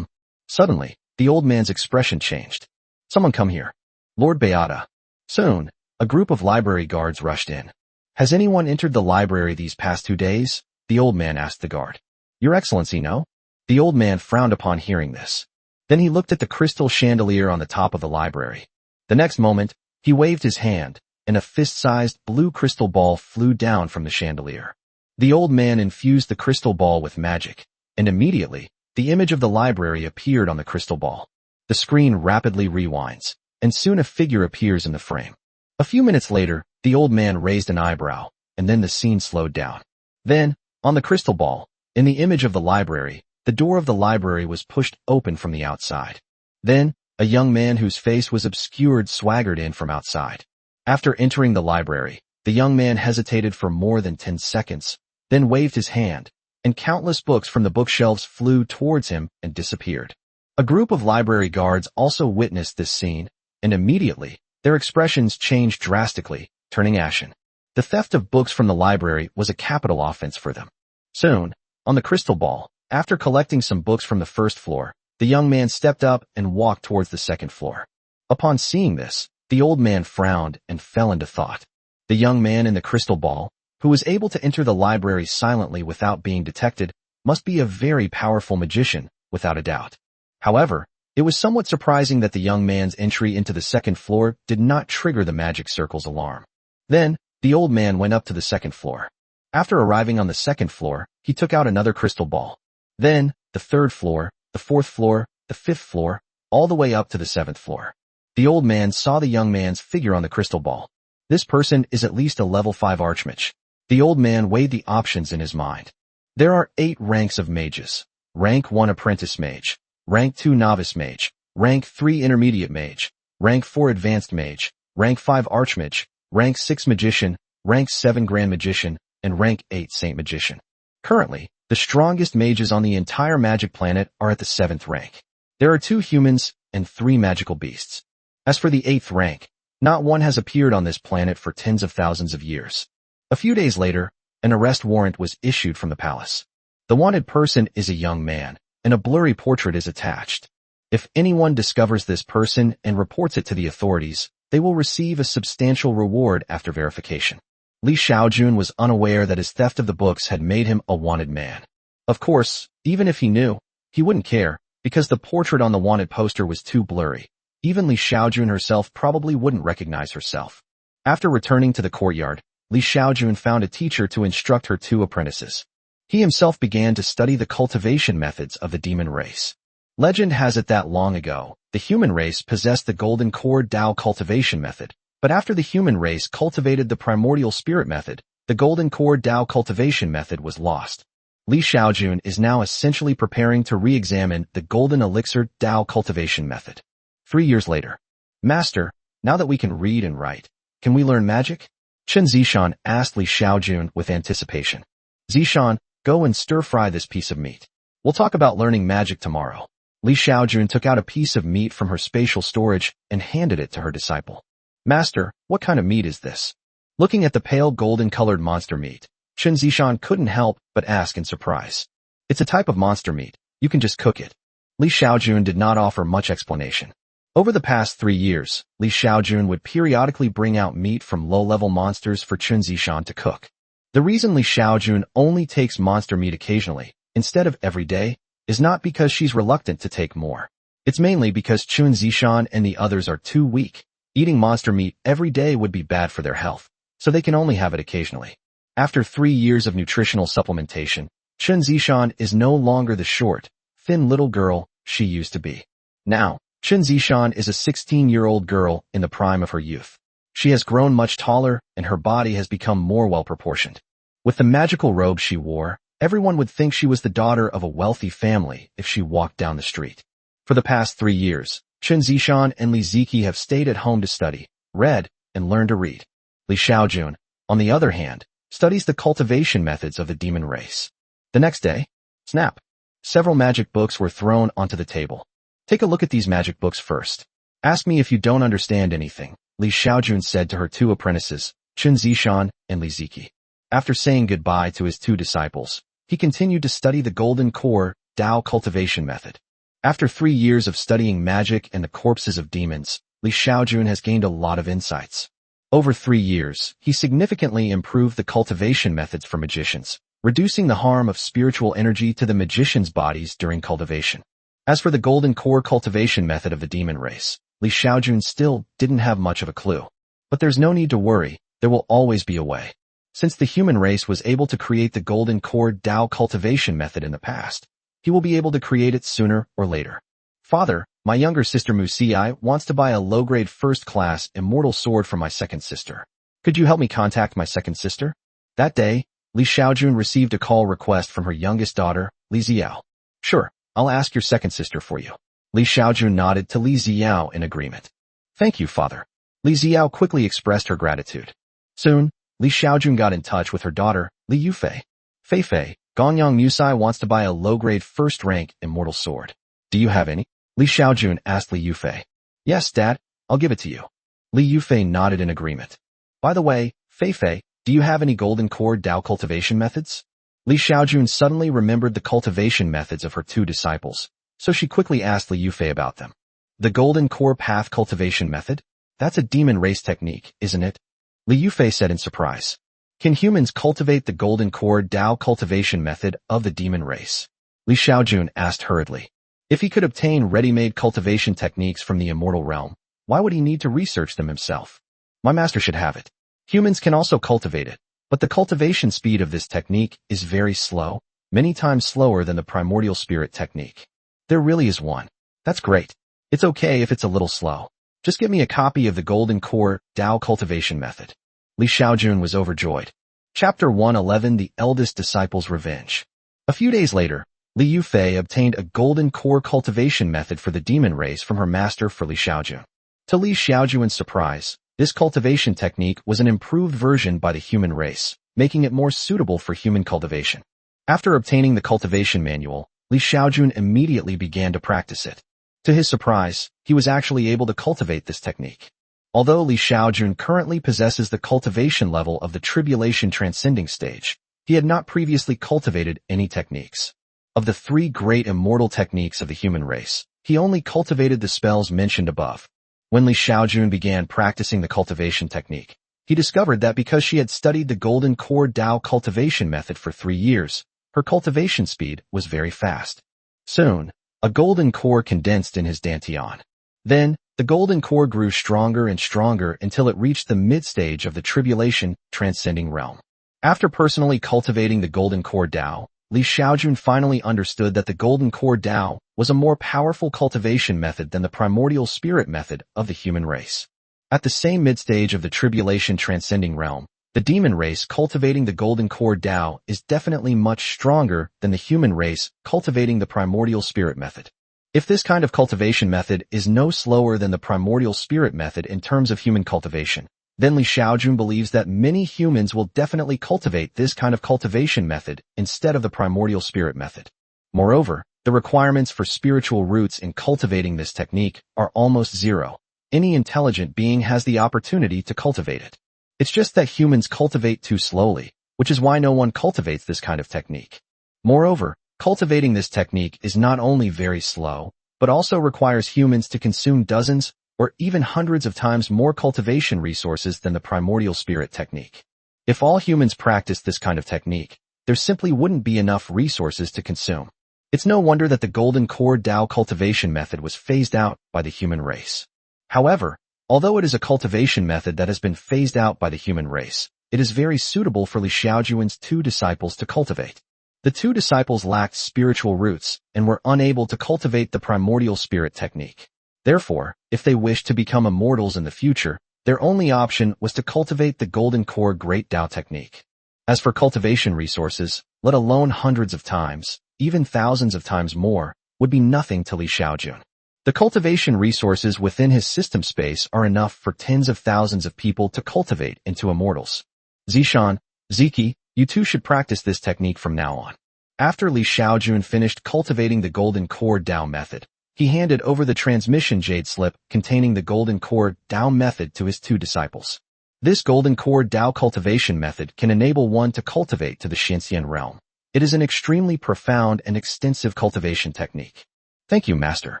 A: Suddenly, the old man's expression changed. Someone come here. Lord Beata. Soon, a group of library guards rushed in. Has anyone entered the library these past 2 days? The old man asked the guard. Your Excellency, no? The old man frowned upon hearing this. Then he looked at the crystal chandelier on the top of the library. The next moment, he waved his hand, and a fist-sized blue crystal ball flew down from the chandelier. The old man infused the crystal ball with magic, and immediately, the image of the library appeared on the crystal ball. The screen rapidly rewinds, and soon a figure appears in the frame. A few minutes later, the old man raised an eyebrow, and then the scene slowed down. Then, on the crystal ball, in the image of the library, the door of the library was pushed open from the outside. Then, a young man whose face was obscured swaggered in from outside. After entering the library, the young man hesitated for more than 10 seconds, then waved his hand, and countless books from the bookshelves flew towards him and disappeared. A group of library guards also witnessed this scene, and immediately, their expressions changed drastically, turning ashen. The theft of books from the library was a capital offense for them. Soon, on the crystal ball, after collecting some books from the 1st floor, the young man stepped up and walked towards the 2nd floor. Upon seeing this, the old man frowned and fell into thought. The young man in the crystal ball, who was able to enter the library silently without being detected, must be a very powerful magician, without a doubt. However, it was somewhat surprising that the young man's entry into the 2nd floor did not trigger the magic circle's alarm. Then, the old man went up to the 2nd floor. After arriving on the 2nd floor, he took out another crystal ball. Then, the 3rd floor, the 4th floor, the 5th floor, all the way up to the 7th floor. The old man saw the young man's figure on the crystal ball. This person is at least a level 5 archmage. The old man weighed the options in his mind. There are 8 ranks of mages. Rank 1 apprentice mage, rank 2 novice mage, rank 3 intermediate mage, rank 4 advanced mage, rank 5 archmage, rank 6 magician, rank 7 grand magician, and rank 8 saint magician. Currently, the strongest mages on the entire magic planet are at the 7th rank. There are 2 humans and 3 magical beasts. As for the 8th rank, not one has appeared on this planet for tens of thousands of years. A few days later, an arrest warrant was issued from the palace. The wanted person is a young man, and a blurry portrait is attached. If anyone discovers this person and reports it to the authorities, they will receive a substantial reward after verification. Li Xiaojun was unaware that his theft of the books had made him a wanted man. Of course, even if he knew, he wouldn't care, because the portrait on the wanted poster was too blurry. Even Li Xiaojun herself probably wouldn't recognize herself. After returning to the courtyard, Li Xiaojun found a teacher to instruct her 2 apprentices. He himself began to study the cultivation methods of the demon race. Legend has it that long ago, the human race possessed the golden core Tao cultivation method, but after the human race cultivated the primordial spirit method, the golden core Tao cultivation method was lost. Li Xiaojun is now essentially preparing to re-examine the golden elixir Tao cultivation method. 3 years later. Master, now that we can read and write, can we learn magic? Chen Zishan asked Li Xiaojun with anticipation. Zishan, go and stir-fry this piece of meat. We'll talk about learning magic tomorrow. Li Xiaojun took out a piece of meat from her spatial storage and handed it to her disciple. Master, what kind of meat is this? Looking at the pale golden-colored monster meat, Chen Zishan couldn't help but ask in surprise. It's a type of monster meat. You can just cook it. Li Xiaojun did not offer much explanation. Over the past 3 years, Li Xiaojun would periodically bring out meat from low-level monsters for Chen Zishan to cook. The reason Li Xiaojun only takes monster meat occasionally, instead of every day, is not because she's reluctant to take more. It's mainly because Chen Zishan and the others are too weak. Eating monster meat every day would be bad for their health, so they can only have it occasionally. After 3 years of nutritional supplementation, Chen Zishan is no longer the short, thin little girl she used to be. Now, Chen Zishan is a 16-year-old girl in the prime of her youth. She has grown much taller, and her body has become more well-proportioned. With the magical robe she wore, everyone would think she was the daughter of a wealthy family if she walked down the street. For the past 3 years, Chen Zishan and Li Ziki have stayed at home to study, read, and learn to read. Li Xiaojun, on the other hand, studies the cultivation methods of the demon race. The next day, snap! Several magic books were thrown onto the table. Take a look at these magic books first. Ask me if you don't understand anything, Li Xiaojun said to her 2 apprentices, Chen Zishan and Li Ziki. After saying goodbye to his 2 disciples, he continued to study the golden core Tao cultivation method. After 3 years of studying magic and the corpses of demons, Li Xiaojun has gained a lot of insights. Over 3 years, he significantly improved the cultivation methods for magicians, reducing the harm of spiritual energy to the magicians' bodies during cultivation. As for the golden core cultivation method of the demon race, Li Xiaojun still didn't have much of a clue. But there's no need to worry, there will always be a way. Since the human race was able to create the golden core Tao cultivation method in the past, he will be able to create it sooner or later. Father, my younger sister Musii wants to buy a low-grade first-class immortal sword for my second sister. Could you help me contact my second sister? That day, Li Xiaojun received a call request from her youngest daughter, Li Ziao. Sure, I'll ask your second sister for you. Li Xiaojun nodded to Li Ziao in agreement. Thank you, father. Li Ziao quickly expressed her gratitude. Soon, Li Xiaojun got in touch with her daughter, Li Yufei. Fei, Gongyang Musai wants to buy a low-grade first-rank immortal sword. Do you have any? Li Xiaojun asked Li Yufei. Yes, Dad, I'll give it to you. Li Yufei nodded in agreement. By the way, Fei, do you have any golden core Tao cultivation methods? Li Xiaojun suddenly remembered the cultivation methods of her 2 disciples, so she quickly asked Li Yufei about them. The golden core path cultivation method? That's a demon race technique, isn't it? Li Yufei said in surprise. Can humans cultivate the golden core Tao cultivation method of the demon race? Li Xiaojun asked hurriedly. If he could obtain ready-made cultivation techniques from the immortal realm, why would he need to research them himself? My master should have it. Humans can also cultivate it, but the cultivation speed of this technique is very slow, many times slower than the primordial spirit technique. There really is one. That's great. It's okay if it's a little slow. Just get me a copy of the golden core Tao cultivation method. Li Xiaojun was overjoyed. Chapter 111: The Eldest Disciple's Revenge. A few days later, Li Yufei obtained a golden core cultivation method for the demon race from her master for Li Xiaojun. To Li Xiaojun's surprise, this cultivation technique was an improved version by the human race, making it more suitable for human cultivation. After obtaining the cultivation manual, Li Xiaojun immediately began to practice it. To his surprise, he was actually able to cultivate this technique. Although Li Xiaojun currently possesses the cultivation level of the tribulation transcending stage, He had not previously cultivated any techniques. Of the 3 great immortal techniques of the human race, he only cultivated the spells mentioned above. When Li Xiaojun began practicing the cultivation technique, he discovered that because she had studied the golden core Tao cultivation method for 3 years, her cultivation speed was very fast. Soon, a golden core condensed in his dantian. Then, the golden core grew stronger and stronger until it reached the mid-stage of the tribulation transcending realm. After personally cultivating the golden core Tao, Li Xiaojun finally understood that the golden core Tao was a more powerful cultivation method than the primordial spirit method of the human race. At the same mid-stage of the tribulation transcending realm, the demon race cultivating the golden core Tao is definitely much stronger than the human race cultivating the primordial spirit method. If this kind of cultivation method is no slower than the primordial spirit method in terms of human cultivation, then Li Xiaojun believes that many humans will definitely cultivate this kind of cultivation method instead of the primordial spirit method. Moreover, the requirements for spiritual roots in cultivating this technique are almost zero. Any intelligent being has the opportunity to cultivate it. It's just that humans cultivate too slowly, which is why no one cultivates this kind of technique. Moreover, cultivating this technique is not only very slow, but also requires humans to consume dozens or even hundreds of times more cultivation resources than the primordial spirit technique. If all humans practiced this kind of technique, there simply wouldn't be enough resources to consume. It's no wonder that the golden core Tao cultivation method was phased out by the human race. However, although it is a cultivation method that has been phased out by the human race, it is very suitable for Li Xiaojun's 2 disciples to cultivate. The 2 disciples lacked spiritual roots and were unable to cultivate the primordial spirit technique. Therefore, if they wished to become immortals in the future, their only option was to cultivate the golden core great Tao technique. As for cultivation resources, let alone hundreds of times, even thousands of times more, would be nothing to Li Xiaojun. The cultivation resources within his system space are enough for tens of thousands of people to cultivate into immortals. Zishan, Ziki, you 2 should practice this technique from now on. After Li Xiaojun finished cultivating the golden core Tao method, he handed over the transmission jade slip containing the golden core Tao method to his 2 disciples. This golden core Tao cultivation method can enable one to cultivate to the Shinxian realm. It is an extremely profound and extensive cultivation technique. Thank you, Master.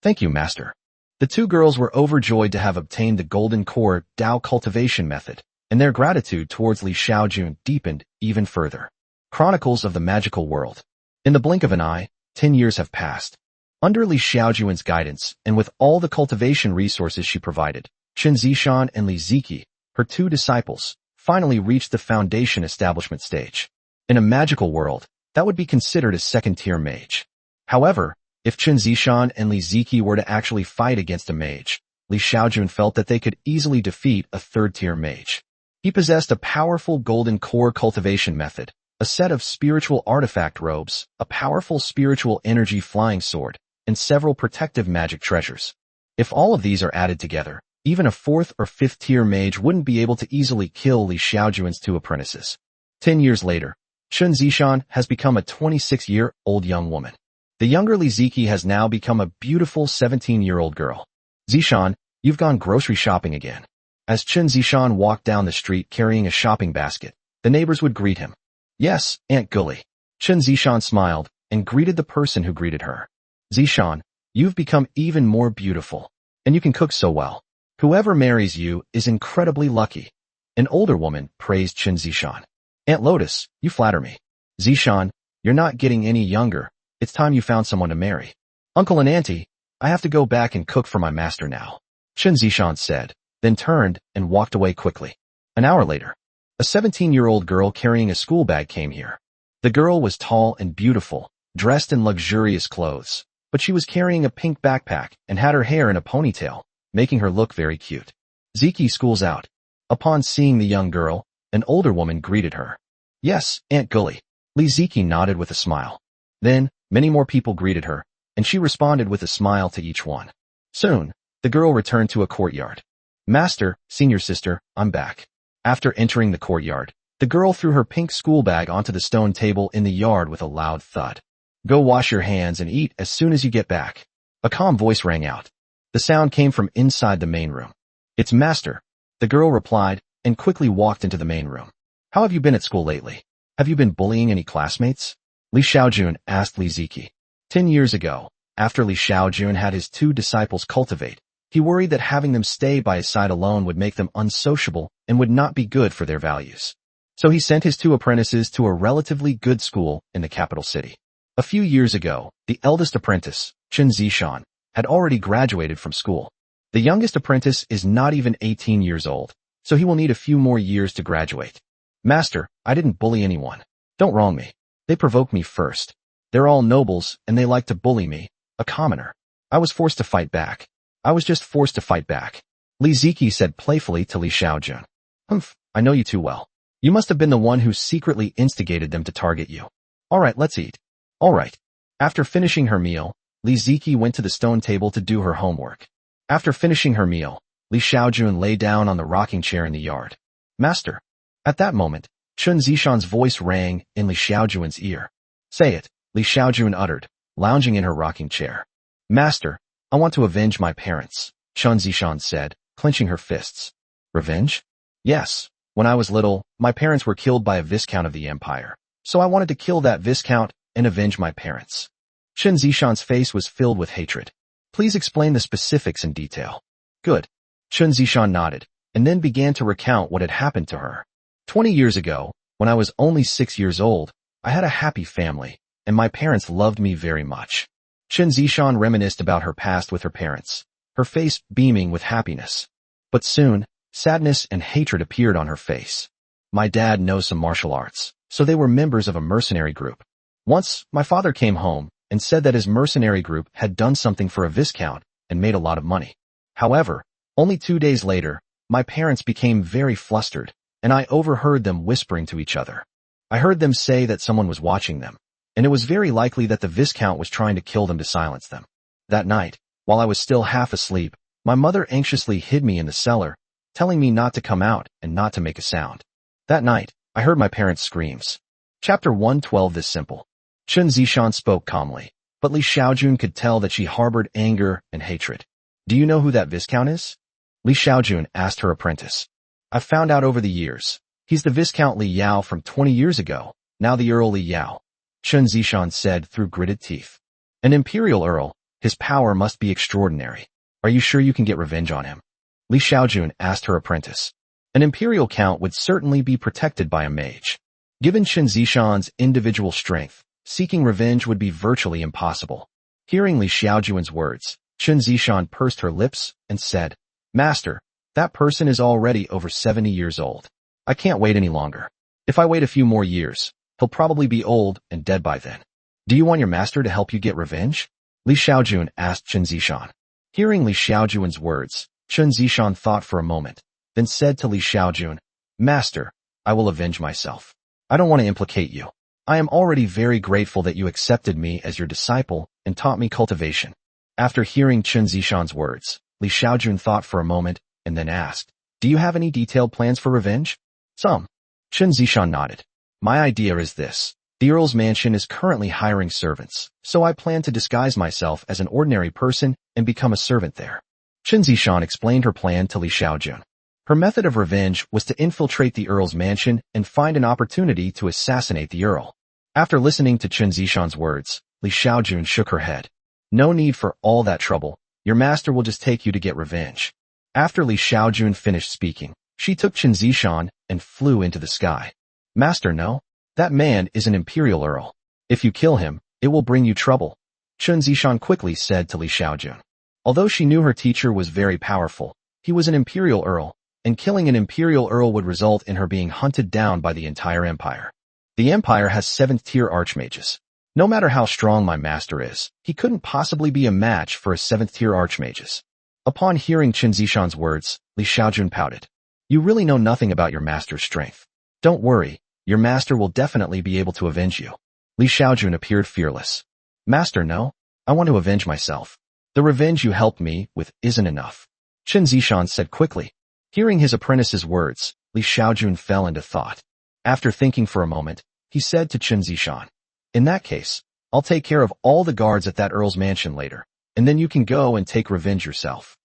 A: Thank you, Master. The 2 girls were overjoyed to have obtained the golden core Tao cultivation method, and their gratitude towards Li Xiaojun deepened even further. Chronicles of the Magical World. In the blink of an eye, 10 years have passed. Under Li Xiaojun's guidance, and with all the cultivation resources she provided, Chen Zishan and Li Ziki, her 2 disciples, finally reached the foundation establishment stage. In a magical world, that would be considered a second-tier mage. However, if Chen Zishan and Li Ziki were to actually fight against a mage, Li Xiaojun felt that they could easily defeat a third-tier mage. He possessed a powerful golden core cultivation method, a set of spiritual artifact robes, a powerful spiritual energy flying sword, and several protective magic treasures. If all of these are added together, even a 4th or 5th tier mage wouldn't be able to easily kill Li Xiaojun's 2 apprentices. 10 years later, Chen Zishan has become a 26-year-old young woman. The younger Li Ziki has now become a beautiful 17-year-old girl. Zishan, you've gone grocery shopping again. As Chen Zishan walked down the street carrying a shopping basket, the neighbors would greet him. Yes, Aunt Gully. Chen Zishan smiled and greeted the person who greeted her. Zishan, you've become even more beautiful, and you can cook so well. Whoever marries you is incredibly lucky. An older woman praised Chen Zishan. Aunt Lotus, you flatter me. Zishan, you're not getting any younger. It's time you found someone to marry. Uncle and Auntie, I have to go back and cook for my master now. Chen Zishan said, then turned and walked away quickly. An hour later, a 17-year-old girl carrying a school bag came here. The girl was tall and beautiful, dressed in luxurious clothes, but she was carrying a pink backpack and had her hair in a ponytail, making her look very cute. Ziki, school's out. Upon seeing the young girl, an older woman greeted her. Yes, Aunt Gully. Li Ziki nodded with a smile. Then, many more people greeted her, and she responded with a smile to each one. Soon, the girl returned to a courtyard. Master, senior sister, I'm back. After entering the courtyard, the girl threw her pink school bag onto the stone table in the yard with a loud thud. Go wash your hands and eat as soon as you get back. A calm voice rang out. The sound came from inside the main room. It's Master, the girl replied, and quickly walked into the main room. How have you been at school lately? Have you been bullying any classmates? Li Xiaojun asked Li Ziki. 10 years ago, after Li Xiaojun had his two disciples cultivate, he worried that having them stay by his side alone would make them unsociable and would not be good for their values. So he sent his two apprentices to a relatively good school in the capital city. A few years ago, the eldest apprentice, Chen Zishan, had already graduated from school. The youngest apprentice is not even 18 years old, so he will need a few more years to graduate. Master, I didn't bully anyone. Don't wrong me. They provoked me first. They're all nobles, and they like to bully me, a commoner. I was forced to fight back. I was just forced to fight back. Li Ziki said playfully to Li Xiaojun. Humph, I know you too well. You must have been the one who secretly instigated them to target you. Alright, let's eat. Alright. After finishing her meal, Li Ziki went to the stone table to do her homework. After finishing her meal, Li Xiaojun lay down on the rocking chair in the yard. Master. At that moment, Chen Zishan's voice rang in Li Xiaojun's ear. Say it, Li Xiaojun uttered, lounging in her rocking chair. Master, I want to avenge my parents, Chen Zishan said, clenching her fists. Revenge? Yes. When I was little, my parents were killed by a viscount of the empire, so I wanted to kill that viscount and avenge my parents. Chen Zishan's face was filled with hatred. Please explain the specifics in detail. Good. Chen Zishan nodded, and then began to recount what had happened to her. 20 years ago, when I was only 6 years old, I had a happy family, and my parents loved me very much. Chen Zishan reminisced about her past with her parents, her face beaming with happiness. But soon, sadness and hatred appeared on her face. My dad knows some martial arts, so they were members of a mercenary group. Once, my father came home and said that his mercenary group had done something for a viscount and made a lot of money. However, only 2 days later, my parents became very flustered, and I overheard them whispering to each other. I heard them say that someone was watching them, and it was very likely that the viscount was trying to kill them to silence them. That night, while I was still half asleep, my mother anxiously hid me in the cellar, telling me not to come out and not to make a sound. That night, I heard my parents' screams. Chapter 112 This simple. Chen Zishan spoke calmly, but Li Xiaojun could tell that she harbored anger and hatred. Do you know who that viscount is? Li Xiaojun asked her apprentice. I've found out over the years. He's the Viscount Li Yao from 20 years ago, now the Earl Li Yao. Chen Zishan said through gritted teeth. An imperial earl, his power must be extraordinary. Are you sure you can get revenge on him? Li Xiaojun asked her apprentice. An imperial count would certainly be protected by a mage. Given Chen Zishan's individual strength, seeking revenge would be virtually impossible. Hearing Li Xiaojun's words, Chen Zishan pursed her lips and said, Master, that person is already over 70 years old. I can't wait any longer. If I wait a few more years, he'll probably be old and dead by then. Do you want your master to help you get revenge? Li Xiaojun asked Chen Zishan. Hearing Li Xiaojun's words, Chen Zishan thought for a moment, then said to Li Xiaojun, Master, I will avenge myself. I don't want to implicate you. I am already very grateful that you accepted me as your disciple and taught me cultivation. After hearing Chen Zishan's words, Li Xiaojun thought for a moment and then asked, Do you have any detailed plans for revenge? Some. Chen Zishan nodded. My idea is this. The Earl's mansion is currently hiring servants, so I plan to disguise myself as an ordinary person and become a servant there. Chen Zishan explained her plan to Li Xiaojun. Her method of revenge was to infiltrate the Earl's mansion and find an opportunity to assassinate the Earl. After listening to Chen Zishan's words, Li Xiaojun shook her head. No need for all that trouble. Your master will just take you to get revenge. After Li Xiaojun finished speaking, she took Chen Zishan and flew into the sky. Master, no. That man is an imperial earl. If you kill him, it will bring you trouble. Chen Zishan quickly said to Li Xiaojun. Although she knew her teacher was very powerful, he was an imperial earl, and killing an imperial earl would result in her being hunted down by the entire empire. The empire has 7th-tier archmages. No matter how strong my master is, he couldn't possibly be a match for a 7th-tier archmages. Upon hearing Chen Zishan's words, Li Xiaojun pouted. You really know nothing about your master's strength. Don't worry, your master will definitely be able to avenge you. Li Xiaojun appeared fearless. Master, no. I want to avenge myself. The revenge you helped me with isn't enough. Chen Zishan said quickly. Hearing his apprentice's words, Li Xiaojun fell into thought. After thinking for a moment, he said to Chen Zishan, In that case, I'll take care of all the guards at that Earl's mansion later, and then you can go and take revenge yourself.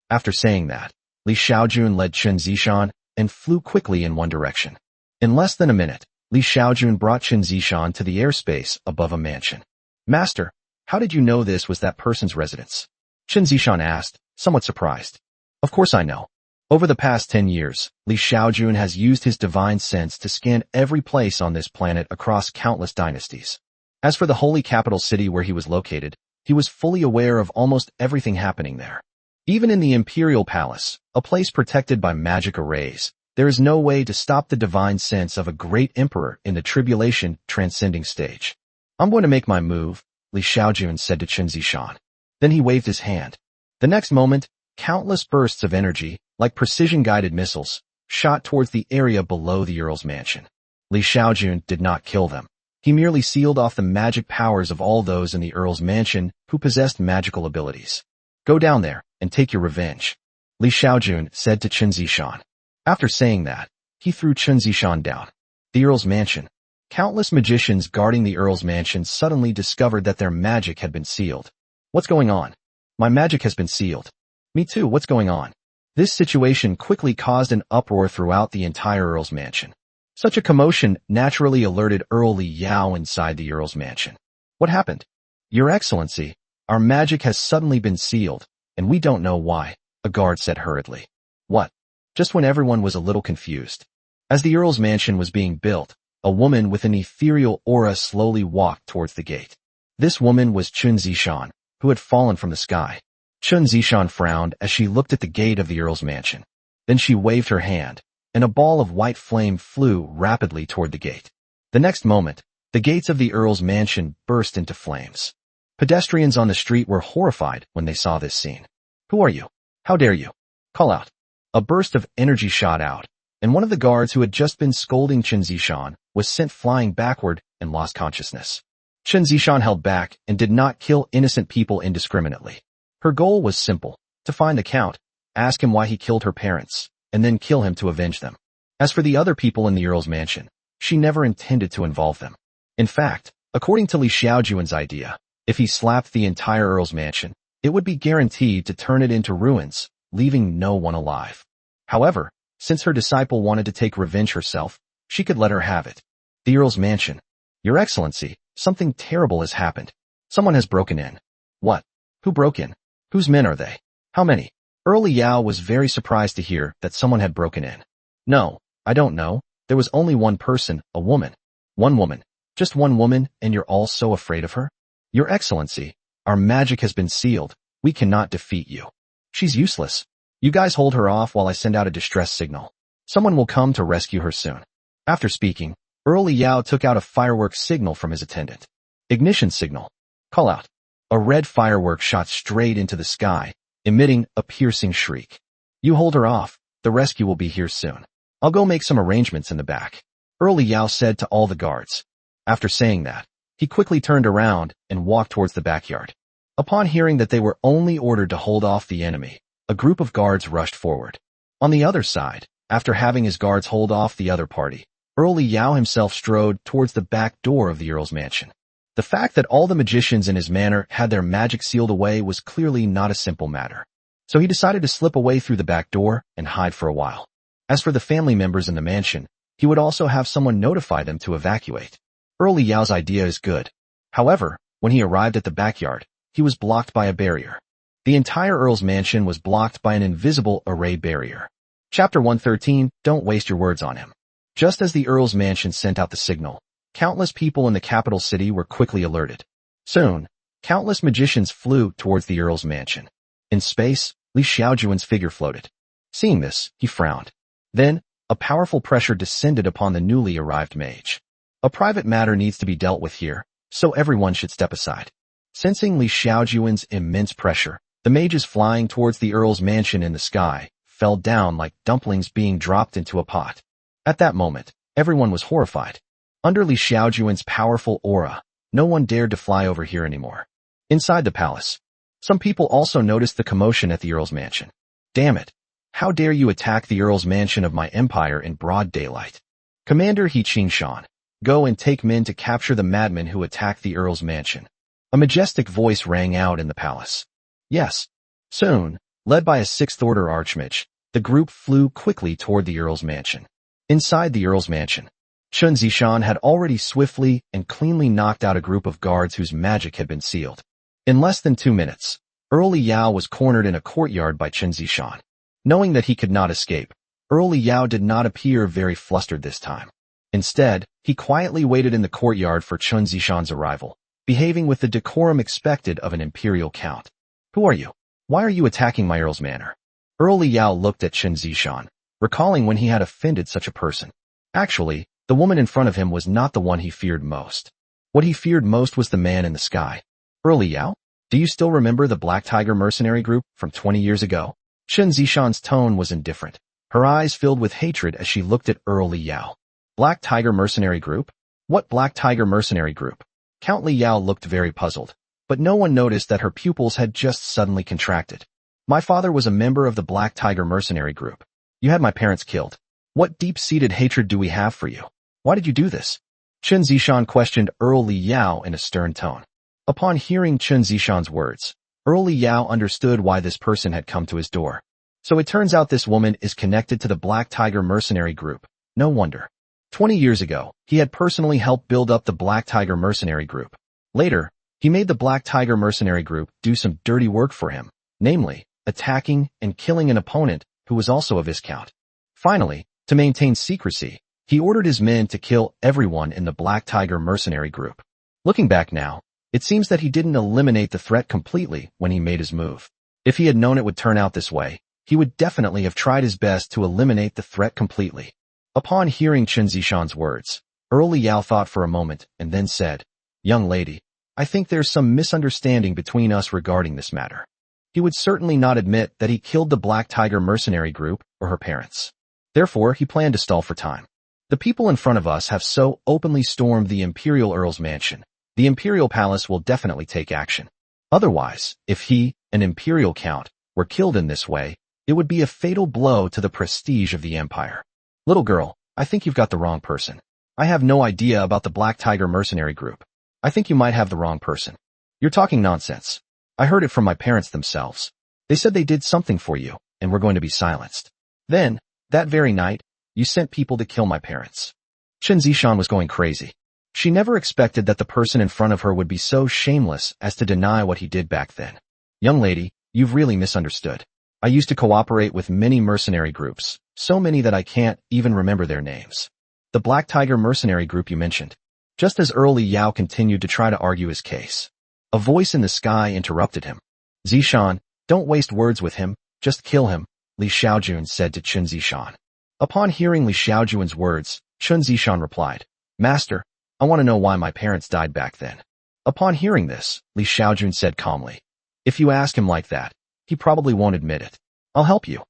A: After saying that, Li Xiaojun led Chen Zishan and flew quickly in one direction. In less than a minute, Li Xiaojun brought Chen Zishan to the airspace above a mansion. Master, how did you know this was that person's residence? Chen Zishan asked, somewhat surprised. Of course I know. Over the past 10 years, Li Xiaojun has used his divine sense to scan every place on this planet across countless dynasties. As for the holy capital city where he was located, he was fully aware of almost everything happening there. Even in the imperial palace, a place protected by magic arrays, there is no way to stop the divine sense of a great emperor in the tribulation transcending stage. I'm going to make my move, Li Xiaojun said to Chen Zishan. Then he waved his hand. The next moment, countless bursts of energy, like precision-guided missiles, shot towards the area below the Earl's mansion. Li Xiaojun did not kill them. He merely sealed off the magic powers of all those in the Earl's mansion who possessed magical abilities. Go down there and take your revenge, Li Xiaojun said to Chen Zishan. After saying that, he threw Chen Zishan down. The Earl's mansion. Countless magicians guarding the Earl's mansion suddenly discovered that their magic had been sealed. What's going on? My magic has been sealed. Me too, what's going on? This situation quickly caused an uproar throughout the entire Earl's mansion. Such a commotion naturally alerted Earl Li Yao inside the Earl's mansion. What happened? Your Excellency, our magic has suddenly been sealed, and we don't know why, a guard said hurriedly. What? Just when everyone was a little confused. As the Earl's mansion was being built, a woman with an ethereal aura slowly walked towards the gate. This woman was Chen Zishan, who had fallen from the sky. Chen Zishan frowned as she looked at the gate of the Earl's mansion. Then she waved her hand, and a ball of white flame flew rapidly toward the gate. The next moment, the gates of the Earl's mansion burst into flames. Pedestrians on the street were horrified when they saw this scene. Who are you? How dare you? Call out. A burst of energy shot out, and one of the guards who had just been scolding Chen Zishan was sent flying backward and lost consciousness. Chen Zishan held back and did not kill innocent people indiscriminately. Her goal was simple, to find the Count, ask him why he killed her parents, and then kill him to avenge them. As for the other people in the Earl's mansion, she never intended to involve them. In fact, according to Li Xiaojun's idea, if he slapped the entire Earl's mansion, it would be guaranteed to turn it into ruins, leaving no one alive. However, since her disciple wanted to take revenge herself, she could let her have it. The Earl's mansion. Your Excellency, something terrible has happened. Someone has broken in. What? Who broke in? Whose men are they? How many? Earl Li Yao was very surprised to hear that someone had broken in. No, I don't know. There was only one person, a woman. One woman. Just one woman, and you're all so afraid of her? Your Excellency, our magic has been sealed. We cannot defeat you. She's useless. You guys hold her off while I send out a distress signal. Someone will come to rescue her soon. After speaking, Earl Li Yao took out a firework signal from his attendant. Ignition signal. Call out. A red firework shot straight into the sky, emitting a piercing shriek. You hold her off. The rescue will be here soon. I'll go make some arrangements in the back, Earl Li Yao said to all the guards. After saying that, he quickly turned around and walked towards the backyard. Upon hearing that they were only ordered to hold off the enemy, a group of guards rushed forward. On the other side, after having his guards hold off the other party, Earl Li Yao himself strode towards the back door of the Earl's mansion. The fact that all the magicians in his manor had their magic sealed away was clearly not a simple matter. So he decided to slip away through the back door and hide for a while. As for the family members in the mansion, he would also have someone notify them to evacuate. Earl Li Yao's idea is good. However, when he arrived at the backyard, he was blocked by a barrier. The entire Earl's mansion was blocked by an invisible array barrier. Chapter 113, Don't waste your words on him. Just as the Earl's mansion sent out the signal, countless people in the capital city were quickly alerted. Soon, countless magicians flew towards the Earl's mansion. In space, Li Xiaojun's figure floated. Seeing this, he frowned. Then, a powerful pressure descended upon the newly arrived mage. A private matter needs to be dealt with here, so everyone should step aside. Sensing Li Xiaojun's immense pressure, the mages flying towards the Earl's mansion in the sky fell down like dumplings being dropped into a pot. At that moment, everyone was horrified. Under Li Xiaojun's powerful aura, no one dared to fly over here anymore. Inside the palace, some people also noticed the commotion at the Earl's mansion. Damn it! How dare you attack the Earl's mansion of my empire in broad daylight? Commander He Qingshan, go and take men to capture the madmen who attacked the Earl's mansion. A majestic voice rang out in the palace. Yes. Soon, led by a sixth-order archmage, the group flew quickly toward the Earl's mansion. Inside the Earl's mansion, Chun Zishan had already swiftly and cleanly knocked out a group of guards whose magic had been sealed. In less than 2 minutes, Earl Li Yao was cornered in a courtyard by Chun Zishan. Knowing that he could not escape, Earl Li Yao did not appear very flustered this time. Instead, he quietly waited in the courtyard for Chun Zishan's arrival, behaving with the decorum expected of an imperial count. Who are you? Why are you attacking my Earl's manor? Earl Li Yao looked at Chun Zishan, recalling when he had offended such a person. Actually, the woman in front of him was not the one he feared most. What he feared most was the man in the sky. Earl Li Yao? Do you still remember the Black Tiger mercenary group from 20 years ago? Chun Zishan's tone was indifferent. Her eyes filled with hatred as she looked at Earl Li Yao. Black Tiger mercenary group? What Black Tiger mercenary group? Count Li Yao looked very puzzled, but no one noticed that her pupils had just suddenly contracted. My father was a member of the Black Tiger mercenary group. You had my parents killed. What deep-seated hatred do we have for you? Why did you do this? Chun Zishan questioned Earl Li Yao in a stern tone. Upon hearing Chun Zishan's words, Earl Li Yao understood why this person had come to his door. So it turns out this woman is connected to the Black Tiger mercenary group. No wonder. 20 years ago, he had personally helped build up the Black Tiger mercenary group. Later, he made the Black Tiger mercenary group do some dirty work for him, namely, attacking and killing an opponent who was also a Viscount. Finally, to maintain secrecy, he ordered his men to kill everyone in the Black Tiger mercenary group. Looking back now, it seems that he didn't eliminate the threat completely when he made his move. If he had known it would turn out this way, he would definitely have tried his best to eliminate the threat completely. Upon hearing Chun Zishan's words, Earl Li Yao thought for a moment and then said, "Young lady, I think there's some misunderstanding between us regarding this matter." He would certainly not admit that he killed the Black Tiger mercenary group or her parents. Therefore, he planned to stall for time. The people in front of us have so openly stormed the Imperial Earl's mansion. The Imperial Palace will definitely take action. Otherwise, if he, an Imperial Count, were killed in this way, it would be a fatal blow to the prestige of the Empire. Little girl, I think you've got the wrong person. I have no idea about the Black Tiger mercenary group. I think you might have the wrong person. You're talking nonsense. I heard it from my parents themselves. They said they did something for you, and we're going to be silenced. Then, that very night, you sent people to kill my parents. Chun Zishan was going crazy. She never expected that the person in front of her would be so shameless as to deny what he did back then. Young lady, you've really misunderstood. I used to cooperate with many mercenary groups, so many that I can't even remember their names. The Black Tiger mercenary group you mentioned. Just as Earl Li Yao continued to try to argue his case, a voice in the sky interrupted him. Zishan, don't waste words with him, just kill him, Li Xiaojun said to Chun Zishan. Upon hearing Li Xiaojun's words, Chun Zishan replied, Master, I want to know why my parents died back then. Upon hearing this, Li Xiaojun said calmly, if you ask him like that, he probably won't admit it. I'll help you.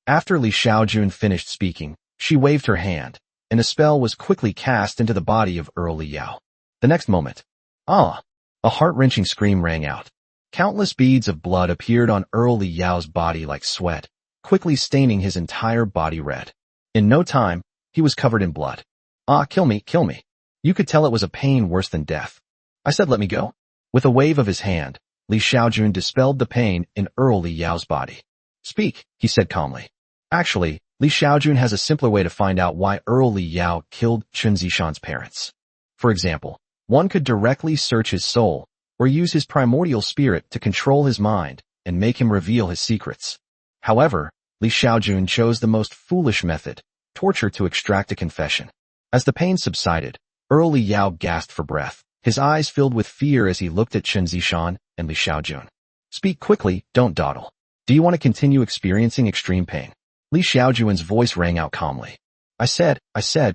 A: After Li Xiaojun finished speaking, she waved her hand, and a spell was quickly cast into the body of Earl Li Yao. The next moment, a heart-wrenching scream rang out. Countless beads of blood appeared on Earl Li Yao's body like sweat, quickly staining his entire body red. In no time, he was covered in blood. Kill me, kill me. You could tell it was a pain worse than death. I said let me go. With a wave of his hand, Li Xiaojun dispelled the pain in Earl Li Yao's body. Speak, he said calmly. Actually, Li Xiaojun has a simpler way to find out why Earl Li Yao killed Chun Zishan's parents. For example, one could directly search his soul, or use his primordial spirit to control his mind and make him reveal his secrets. However, Li Xiaojun chose the most foolish method, torture, to extract a confession. As the pain subsided, Earl Li Yao gasped for breath. His eyes filled with fear as he looked at Chun Zishan and Li Xiaojun. Speak quickly, don't dawdle. Do you want to continue experiencing extreme pain? Li Xiaojun's voice rang out calmly. I said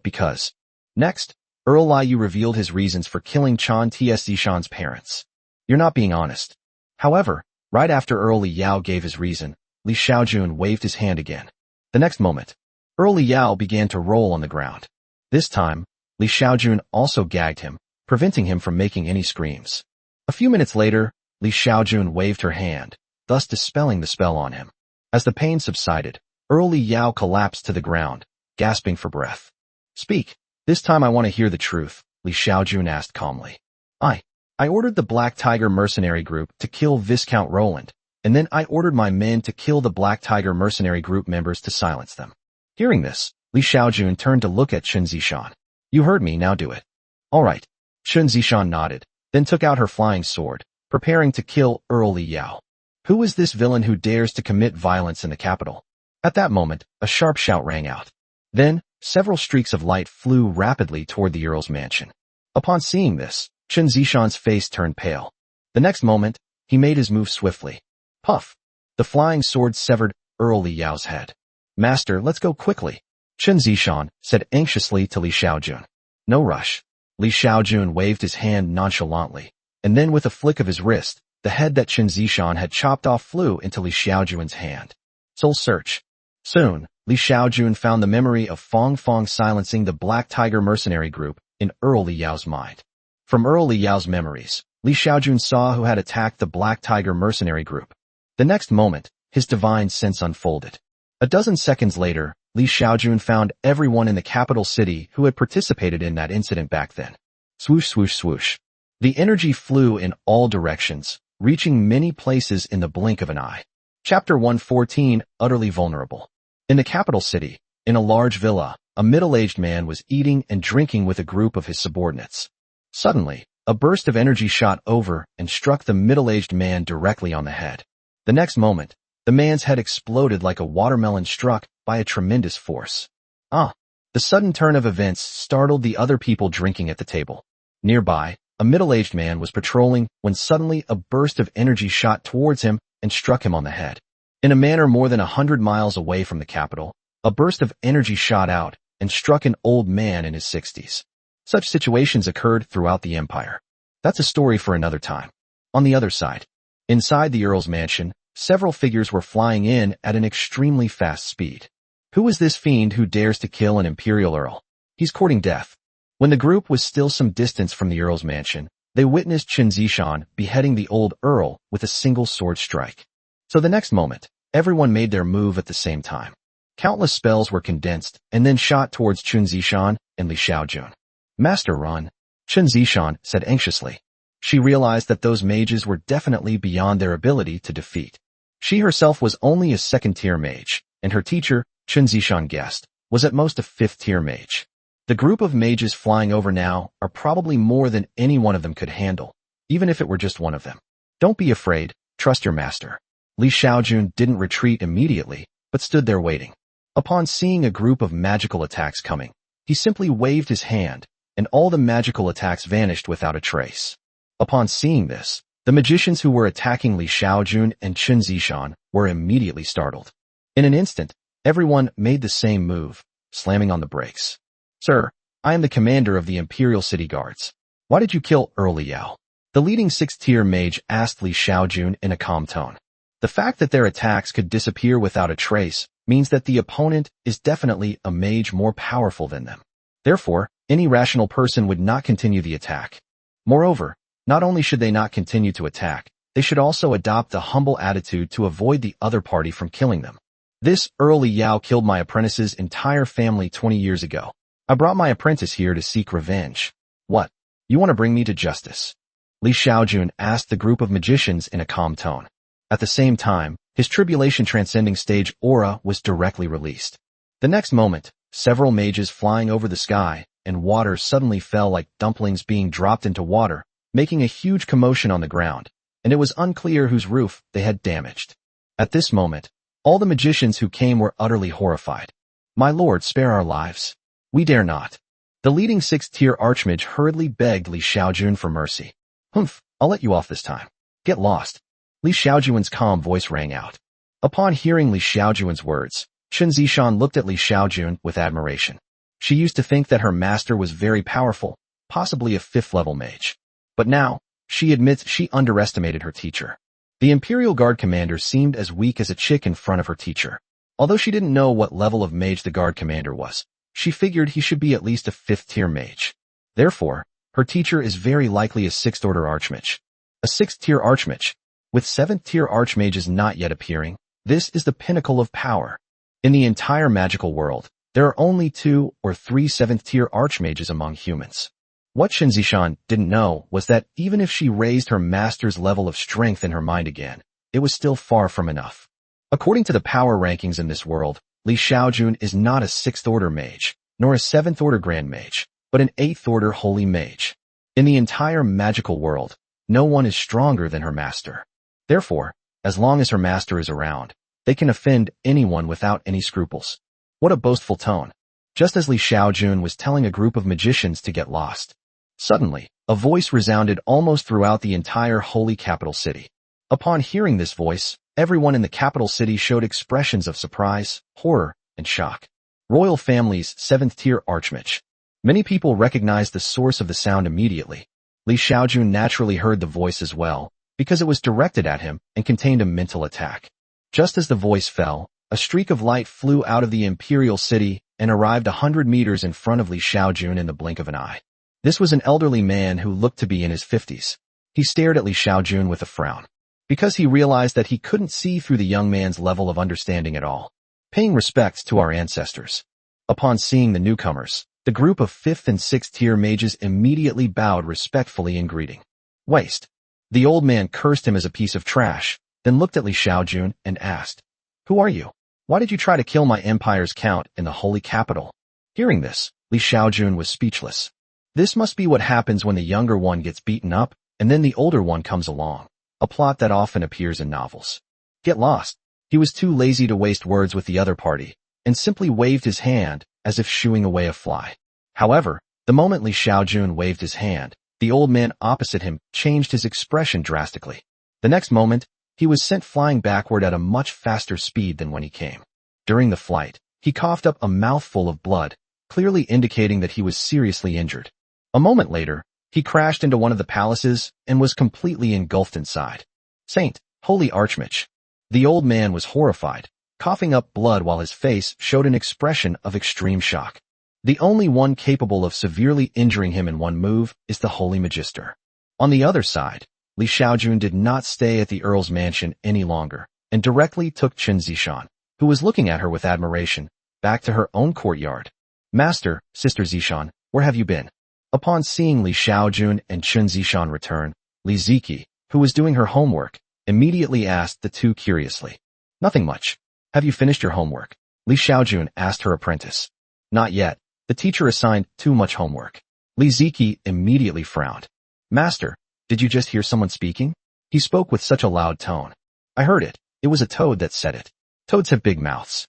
A: because. Next, Earl Li Yao revealed his reasons for killing Chun Zishan's parents. You're not being honest. However, right after Earl Li Yao gave his reason, Li Xiaojun waved his hand again. The next moment, Earl Li Yao began to roll on the ground. This time, Li Xiaojun also gagged him, preventing him from making any screams. A few minutes later, Li Xiaojun waved her hand, thus dispelling the spell on him. As the pain subsided, Earl Li Yao collapsed to the ground, gasping for breath. Speak. This time I want to hear the truth, Li Xiaojun asked calmly. I ordered the Black Tiger mercenary group to kill Viscount Roland, and then I ordered my men to kill the Black Tiger mercenary group members to silence them. Hearing this, Li Xiaojun turned to look at Chun Zishan. You heard me, now do it. All right. Chen Zishan nodded, then took out her flying sword, preparing to kill Earl Li Yao. Who is this villain who dares to commit violence in the capital? At that moment, a sharp shout rang out. Then, several streaks of light flew rapidly toward the Earl's mansion. Upon seeing this, Chen Zishan's face turned pale. The next moment, he made his move swiftly. Puff! The flying sword severed Earl Li Yao's head. Master, let's go quickly, Chen Zishan said anxiously to Li Xiaojun. No rush. Li Xiaojun waved his hand nonchalantly, and then with a flick of his wrist, the head that Chen Zishan had chopped off flew into Li Xiaojun's hand. Soul search. Soon, Li Xiaojun found the memory of Fong Fong silencing the Black Tiger mercenary group in Earl Li Yao's mind. From Earl Li Yao's memories, Li Xiaojun saw who had attacked the Black Tiger mercenary group. The next moment, his divine sense unfolded. A dozen seconds later, Li Xiaojun found everyone in the capital city who had participated in that incident back then. Swoosh, swoosh, swoosh. The energy flew in all directions, reaching many places in the blink of an eye. Chapter 114, Utterly Vulnerable. In the capital city, in a large villa, a middle-aged man was eating and drinking with a group of his subordinates. Suddenly, a burst of energy shot over and struck the middle-aged man directly on the head. The next moment, the man's head exploded like a watermelon struck by a tremendous force. The sudden turn of events startled the other people drinking at the table. Nearby, a middle-aged man was patrolling when suddenly a burst of energy shot towards him and struck him on the head. In a manner more than 100 miles away from the capital, a burst of energy shot out and struck an old man in his 60s. Such situations occurred throughout the empire. That's a story for another time. On the other side, inside the Earl's mansion, several figures were flying in at an extremely fast speed. Who is this fiend who dares to kill an imperial earl? He's courting death. When the group was still some distance from the Earl's mansion, they witnessed Chen Zishan beheading the old Earl with a single sword strike. So the next moment, everyone made their move at the same time. Countless spells were condensed and then shot towards Chen Zishan and Li Xiaojun. Master, run, Chen Zishan said anxiously. She realized that those mages were definitely beyond their ability to defeat. She herself was only a second-tier mage, and her teacher, Chen Zishan guessed, was at most a fifth-tier mage. The group of mages flying over now are probably more than any one of them could handle, even if it were just one of them. Don't be afraid, trust your master. Li Xiaojun didn't retreat immediately, but stood there waiting. Upon seeing a group of magical attacks coming, he simply waved his hand, and all the magical attacks vanished without a trace. Upon seeing this, the magicians who were attacking Li Xiaojun and Chen Zishan were immediately startled. In an instant, everyone made the same move, slamming on the brakes. Sir, I am the commander of the Imperial City Guards. Why did you kill Earl Li Yao? The leading sixth-tier mage asked Li Xiaojun in a calm tone. The fact that their attacks could disappear without a trace means that the opponent is definitely a mage more powerful than them. Therefore, any rational person would not continue the attack. Moreover, not only should they not continue to attack, they should also adopt a humble attitude to avoid the other party from killing them. This Earl Li Yao killed my apprentice's entire family 20 years ago. I brought my apprentice here to seek revenge. What? You want to bring me to justice? Li Xiaojun asked the group of magicians in a calm tone. At the same time, his tribulation transcending stage aura was directly released. The next moment, several mages flying over the sky and water suddenly fell like dumplings being dropped into water, making a huge commotion on the ground, and it was unclear whose roof they had damaged. At this moment, all the magicians who came were utterly horrified. My lord, spare our lives. We dare not. The leading sixth-tier archmage hurriedly begged Li Xiaojun for mercy. Humph, I'll let you off this time. Get lost. Li Xiaojun's calm voice rang out. Upon hearing Li Xiaojun's words, Chen Zishan looked at Li Xiaojun with admiration. She used to think that her master was very powerful, possibly a fifth-level mage. But now, she admits she underestimated her teacher. The Imperial Guard commander seemed as weak as a chick in front of her teacher. Although she didn't know what level of mage the guard commander was, she figured he should be at least a fifth-tier mage. Therefore, her teacher is very likely a sixth-order archmage. A sixth-tier archmage. With seventh-tier archmages not yet appearing, this is the pinnacle of power. In the entire magical world, there are only 2 or 3 seventh-tier archmages among humans. What Chen Zishan didn't know was that even if she raised her master's level of strength in her mind again, it was still far from enough. According to the power rankings in this world, Li Xiaojun is not a 6th-order mage, nor a 7th-order grand mage, but an 8th order holy mage. In the entire magical world, no one is stronger than her master. Therefore, as long as her master is around, they can offend anyone without any scruples. What a boastful tone. Just as Xiaojun was telling a group of magicians to get lost. Suddenly, a voice resounded almost throughout the entire holy capital city. Upon hearing this voice, everyone in the capital city showed expressions of surprise, horror, and shock. Royal family's 7th-tier archmage. Many people recognized the source of the sound immediately. Xiaojun naturally heard the voice as well, because it was directed at him and contained a mental attack. Just as the voice fell, a streak of light flew out of the imperial city and arrived 100 meters in front of Xiaojun in the blink of an eye. This was an elderly man who looked to be in his 50s. He stared at Xiaojun with a frown, because he realized that he couldn't see through the young man's level of understanding at all. Paying respects to our ancestors. Upon seeing the newcomers, the group of 5th and 6th tier mages immediately bowed respectfully in greeting. Waste. The old man cursed him as a piece of trash, then looked at Xiaojun and asked, "Who are you? Why did you try to kill my empire's count in the holy capital?" Hearing this, Xiaojun was speechless. This must be what happens when the younger one gets beaten up, and then the older one comes along. A plot that often appears in novels. Get lost. He was too lazy to waste words with the other party, and simply waved his hand, as if shooing away a fly. However, the moment Xiaojun waved his hand, the old man opposite him changed his expression drastically. The next moment, he was sent flying backward at a much faster speed than when he came. During the flight, he coughed up a mouthful of blood, clearly indicating that he was seriously injured. A moment later, he crashed into one of the palaces and was completely engulfed inside. Saint, holy archmage. The old man was horrified, coughing up blood while his face showed an expression of extreme shock. The only one capable of severely injuring him in one move is the holy magister. On the other side, Xiaojun did not stay at the earl's mansion any longer, and directly took Chen Zishan, who was looking at her with admiration, back to her own courtyard. Master, Sister Zishan, where have you been? Upon seeing Xiaojun and Chen Zishan return, Li Ziki, who was doing her homework, immediately asked the two curiously. Nothing much. Have you finished your homework? Xiaojun asked her apprentice. Not yet. The teacher assigned too much homework. Li Ziki immediately frowned. Master, did you just hear someone speaking? He spoke with such a loud tone. I heard it. It was a toad that said it. Toads have big mouths.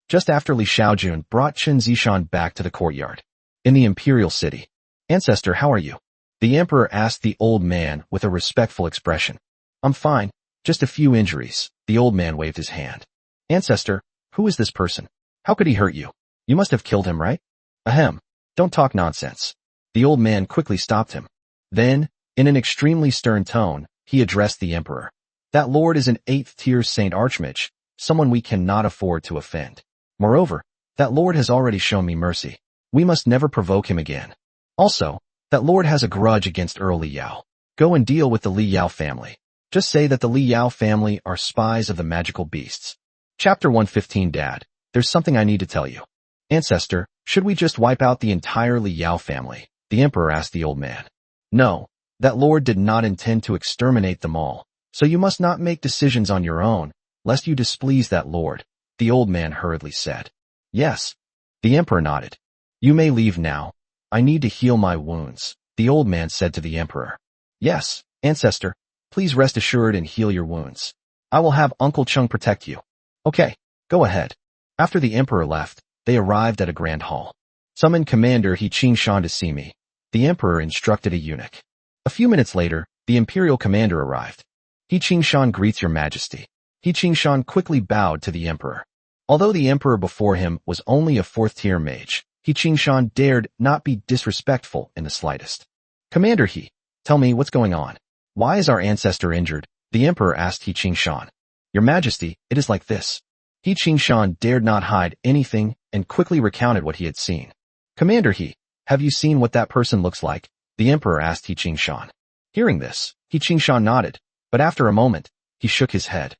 A: Just after Xiaojun brought Chen Zishan back to the courtyard. In the imperial city. Ancestor, how are you? The emperor asked the old man with a respectful expression. I'm fine. Just a few injuries. The old man waved his hand. Ancestor, who is this person? How could he hurt you? You must have killed him, right? Ahem. Don't talk nonsense. The old man quickly stopped him. Then, in an extremely stern tone, he addressed the emperor. That lord is an 8th-tier Saint Archmage, someone we cannot afford to offend. Moreover, that lord has already shown me mercy. We must never provoke him again. Also, that lord has a grudge against Earl Li Yao. Go and deal with the Li Yao family. Just say that the Li Yao family are spies of the magical beasts. Chapter 115. Dad, there's something I need to tell you. Ancestor, should we just wipe out the entire Li Yao family? The emperor asked the old man. No, that lord did not intend to exterminate them all, so you must not make decisions on your own, lest you displease that lord, the old man hurriedly said. Yes. The emperor nodded. You may leave now. I need to heal my wounds, the old man said to the emperor. Yes, ancestor, please rest assured and heal your wounds. I will have Uncle Chung protect you. Okay, go ahead. After the emperor left, they arrived at a grand hall. Summon Commander He Qingshan to see me. The emperor instructed a eunuch. A few minutes later, the imperial commander arrived. He Qingshan greets your majesty. He Qingshan quickly bowed to the emperor. Although the emperor before him was only a 4th-tier mage, He Qingshan dared not be disrespectful in the slightest. Commander He, tell me what's going on. Why is our ancestor injured? The emperor asked He Qingshan. Your majesty, it is like this. He Qingshan dared not hide anything and quickly recounted what he had seen. Commander He, have you seen what that person looks like? The emperor asked He Qingshan. Hearing this, He Qingshan nodded, but after a moment, he shook his head.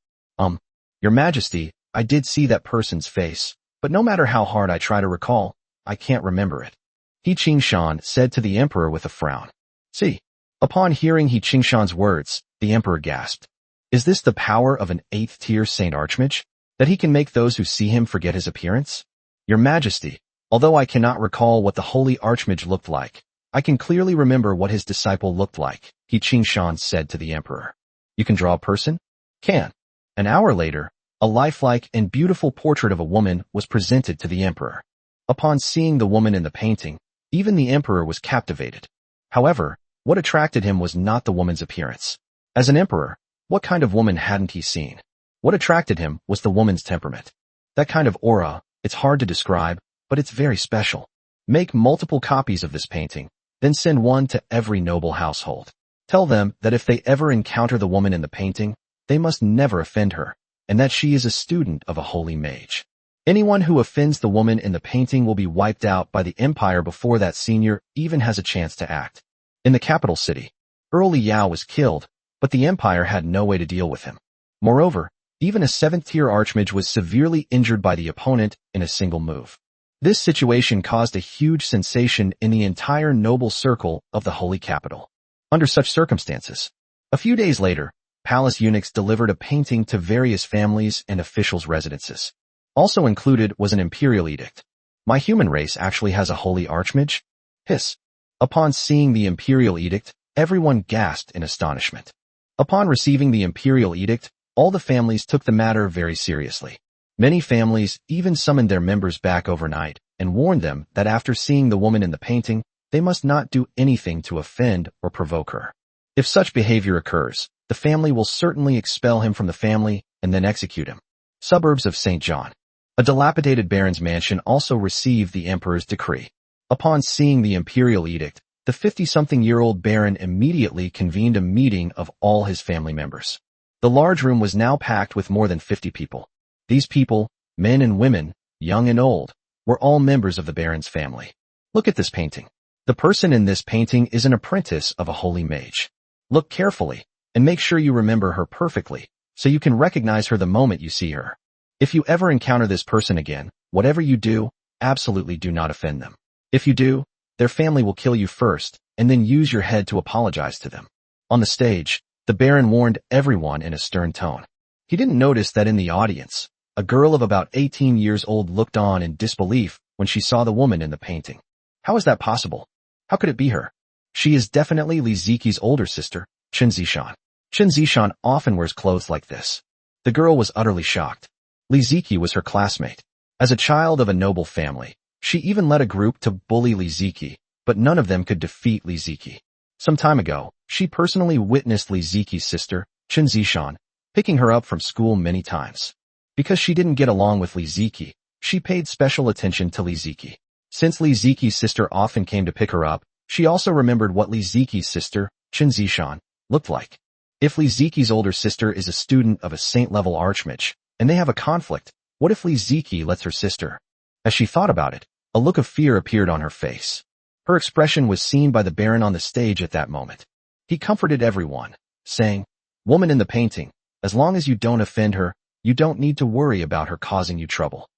A: Your majesty, I did see that person's face, but no matter how hard I try to recall, I can't remember it. He Qingshan said to the emperor with a frown. See. Upon hearing He Qingshan's words, the emperor gasped. Is this the power of an 8th-tier Saint Archmage? That he can make those who see him forget his appearance? Your majesty, Although I cannot recall what the holy archmage looked like, I can clearly remember what his disciple looked like, Xiaojun said to the emperor. You can draw a person? Can. An hour later, a lifelike and beautiful portrait of a woman was presented to the emperor. Upon seeing the woman in the painting, even the emperor was captivated. However, what attracted him was not the woman's appearance. As an emperor, what kind of woman hadn't he seen? What attracted him was the woman's temperament. That kind of aura, it's hard to describe, but it's very special. Make multiple copies of this painting, then send one to every noble household. Tell them that if they ever encounter the woman in the painting, they must never offend her, and that she is a student of a holy mage. Anyone who offends the woman in the painting will be wiped out by the empire before that senior even has a chance to act. In the capital city, Earl Li Yao was killed, but the empire had no way to deal with him. Moreover, even a 7th-tier archmage was severely injured by the opponent in a single move. This situation caused a huge sensation in the entire noble circle of the holy capital. Under such circumstances, a few days later, palace eunuchs delivered a painting to various families and officials' residences. Also included was an imperial edict. My human race actually has a holy archmage? Hiss. Upon seeing the imperial edict, everyone gasped in astonishment. Upon receiving the imperial edict, all the families took the matter very seriously. Many families even summoned their members back overnight and warned them that after seeing the woman in the painting, they must not do anything to offend or provoke her. If such behavior occurs, the family will certainly expel him from the family and then execute him. Suburbs of St. John. A dilapidated baron's mansion also received the emperor's decree. Upon seeing the imperial edict, the 50-something-year-old baron immediately convened a meeting of all his family members. The large room was now packed with more than 50 people. These people, men and women, young and old, were all members of the baron's family. Look at this painting. The person in this painting is an apprentice of a holy mage. Look carefully, and make sure you remember her perfectly, so you can recognize her the moment you see her. If you ever encounter this person again, whatever you do, absolutely do not offend them. If you do, their family will kill you first, and then use your head to apologize to them. On the stage, the baron warned everyone in a stern tone. He didn't notice that in the audience, a girl of about 18 years old looked on in disbelief when she saw the woman in the painting. How is that possible? How could it be her? She is definitely Li Ziqi's older sister, Chen Zishan. Chen Zishan often wears clothes like this. The girl was utterly shocked. Li Ziqi was her classmate. As a child of a noble family, she even led a group to bully Li Ziqi, but none of them could defeat Li Ziqi. Some time ago, she personally witnessed Li Ziqi's sister, Chen Zishan, picking her up from school many times. Because she didn't get along with Li Ziqi, she paid special attention to Li Ziqi. Since Li Ziqi's sister often came to pick her up, she also remembered what Li Ziqi's sister, Chen Zishan, looked like. If Li Ziqi's older sister is a student of a saint-level archmage, and they have a conflict, what if Li Ziqi lets her sister? As she thought about it, a look of fear appeared on her face. Her expression was seen by the baron on the stage at that moment. He comforted everyone, saying, "Woman in the painting, as long as you don't offend her, you don't need to worry about her causing you trouble.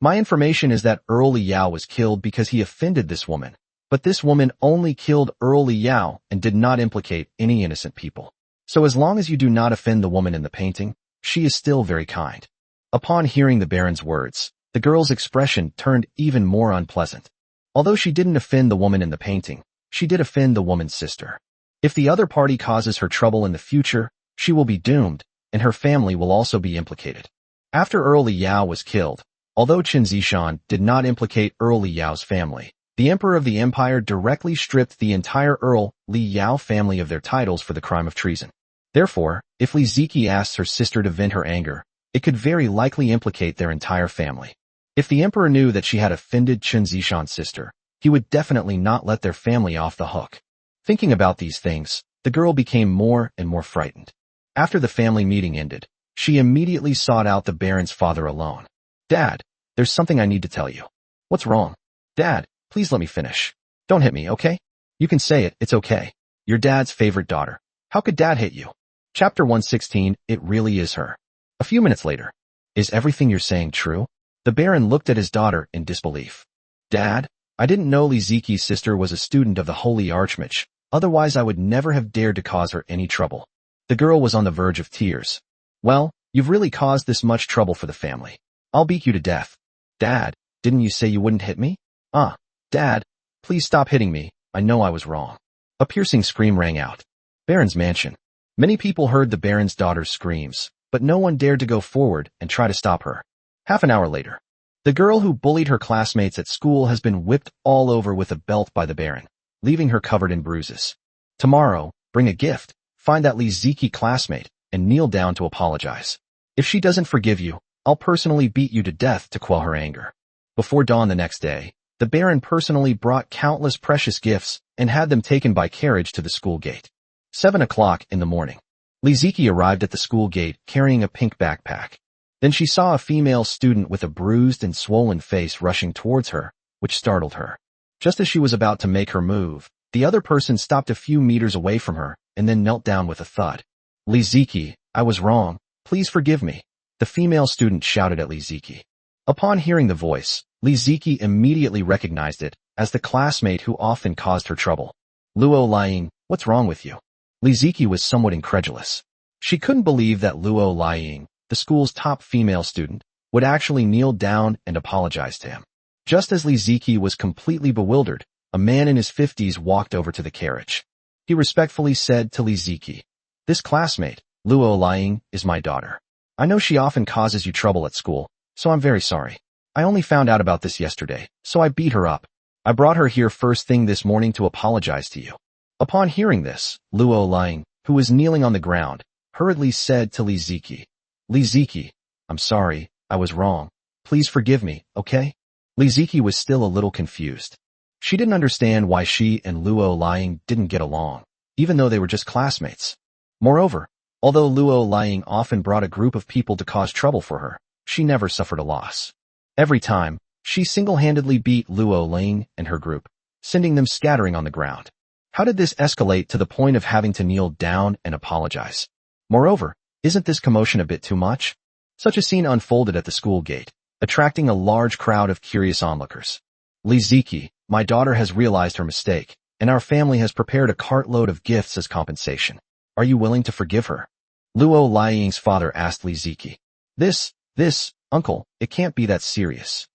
A: My information is that Earl Li Yao was killed because he offended this woman, but this woman only killed Earl Li Yao and did not implicate any innocent people. So as long as you do not offend the woman in the painting, she is still very kind." Upon hearing the baron's words, the girl's expression turned even more unpleasant. Although she didn't offend the woman in the painting, she did offend the woman's sister. If the other party causes her trouble in the future, she will be doomed, and her family will also be implicated. After Earl Li Yao was killed, although Chen Zishan did not implicate Earl Li Yao's family, the emperor of the empire directly stripped the entire Earl Li Yao family of their titles for the crime of treason. Therefore, if Li Ziqi asks her sister to vent her anger, it could very likely implicate their entire family. If the emperor knew that she had offended Chen Zishan's sister, he would definitely not let their family off the hook. Thinking about these things, the girl became more and more frightened. After the family meeting ended, she immediately sought out the baron's father alone. "Dad, there's something I need to tell you." "What's wrong?" "Dad, please let me finish. Don't hit me, okay?" "You can say it, it's okay. Your dad's favorite daughter. How could dad hit you?" Chapter 116, It Really Is Her. A few minutes later. "Is everything you're saying true?" The baron looked at his daughter in disbelief. "Dad, I didn't know Li Ziqi's sister was a student of the Holy Archmage, otherwise I would never have dared to cause her any trouble." The girl was on the verge of tears. "Well, you've really caused this much trouble for the family. I'll beat you to death." "Dad, didn't you say you wouldn't hit me?" Ah, Dad, please stop hitting me. I know I was wrong. A piercing scream rang out. Baron's mansion. Many people heard the Baron's daughter's screams, but no one dared to go forward and try to stop her. Half an hour later, the girl who bullied her classmates at school has been whipped all over with a belt by the Baron, leaving her covered in bruises. Tomorrow, bring a gift, find that Liziki classmate, and kneel down to apologize. If she doesn't forgive you, I'll personally beat you to death to quell her anger. Before dawn the next day, the Baron personally brought countless precious gifts and had them taken by carriage to the school gate. 7 o'clock in the morning. Liziki arrived at the school gate carrying a pink backpack. Then she saw a female student with a bruised and swollen face rushing towards her, which startled her. Just as she was about to make her move, the other person stopped a few meters away from her and then knelt down with a thud. Liziki, I was wrong. Please forgive me. The female student shouted at Liziki. Upon hearing the voice, Liziki immediately recognized it as the classmate who often caused her trouble. Luo Lying, what's wrong with you? Liziki was somewhat incredulous. She couldn't believe that Luo Lying, the school's top female student, would actually kneel down and apologize to him. Just as Liziki was completely bewildered, a man in his 50s walked over to the carriage. He respectfully said to Liziki, "This classmate, Luo Lying, is my daughter. I know she often causes you trouble at school, so I'm very sorry. I only found out about this yesterday, so I beat her up. I brought her here first thing this morning to apologize to you." Upon hearing this, Luo Lying, who was kneeling on the ground, hurriedly said to Liziki, "Liziki, I'm sorry, I was wrong. Please forgive me, okay?" Liziki was still a little confused. She didn't understand why she and Luo Lying didn't get along, even though they were just classmates. Moreover, although Luo Lying often brought a group of people to cause trouble for her, she never suffered a loss. Every time, she single-handedly beat Luo Lying and her group, sending them scattering on the ground. How did this escalate to the point of having to kneel down and apologize? Moreover, isn't this commotion a bit too much? Such a scene unfolded at the school gate, attracting a large crowd of curious onlookers. Liziki, my daughter has realized her mistake, and our family has prepared a cartload of gifts as compensation. Are you willing to forgive her? Luo Lying's father asked Liziki. This, uncle, it can't be that serious.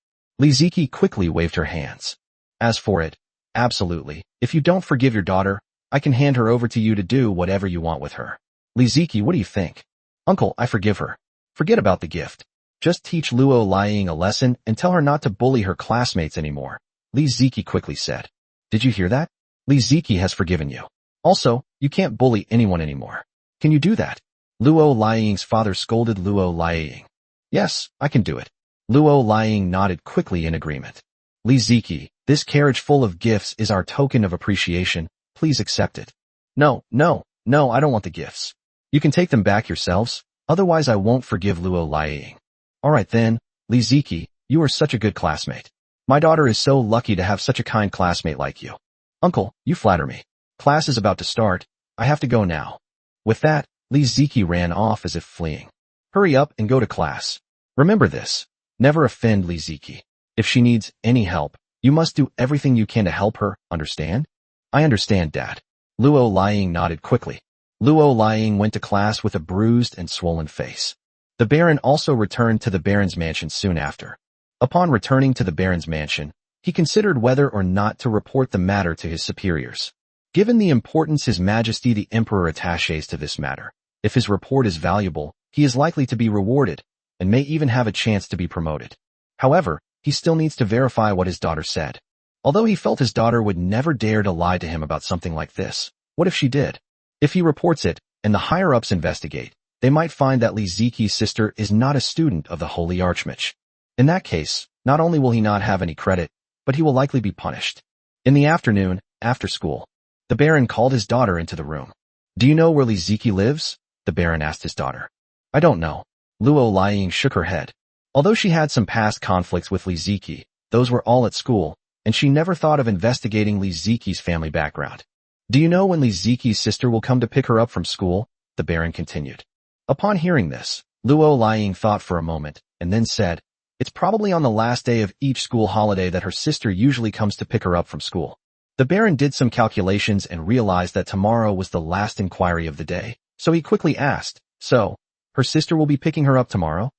A: Liziki quickly waved her hands. As for it, absolutely. If you don't forgive your daughter, I can hand her over to you to do whatever you want with her. Liziki, what do you think? Uncle, I forgive her. Forget about the gift. Just teach Luo Lying a lesson and tell her not to bully her classmates anymore, Liziki quickly said. Did you hear that? Liziki has forgiven you. Also, you can't bully anyone anymore. Can you do that? Luo Lying's father scolded Luo Lying. Yes, I can do it. Luo Lying nodded quickly in agreement. Liziki, this carriage full of gifts is our token of appreciation. Please accept it. No, I don't want the gifts. You can take them back yourselves, otherwise I won't forgive Luo Lying. Alright then, Liziki, you are such a good classmate. My daughter is so lucky to have such a kind classmate like you. Uncle, you flatter me. Class is about to start. I have to go now. With that, Liziki ran off as if fleeing. Hurry up and go to class. Remember this. Never offend Liziki. If she needs any help, you must do everything you can to help her, understand? I understand, Dad. Luo Lying nodded quickly. Luo Lying went to class with a bruised and swollen face. The Baron also returned to the Baron's mansion soon after. Upon returning to the Baron's mansion, he considered whether or not to report the matter to his superiors. Given the importance His Majesty the Emperor attaches to this matter, if his report is valuable, he is likely to be rewarded, and may even have a chance to be promoted. However, he still needs to verify what his daughter said. Although he felt his daughter would never dare to lie to him about something like this, what if she did? If he reports it, and the higher-ups investigate, they might find that Liziki's sister is not a student of the Holy Archmage. In that case, not only will he not have any credit, but he will likely be punished. In the afternoon, after school, the Baron called his daughter into the room. Do you know where Liziki lives? The Baron asked his daughter. I don't know. Luo Lying shook her head. Although she had some past conflicts with Liziki, those were all at school, and she never thought of investigating Liziki's family background. Do you know when Liziki's sister will come to pick her up from school? The Baron continued. Upon hearing this, Luo Lying thought for a moment, and then said, it's probably on the last day of each school holiday that her sister usually comes to pick her up from school. The Baron did some calculations and realized that tomorrow was the last inquiry of the day, so he quickly asked, so, her sister will be picking her up tomorrow?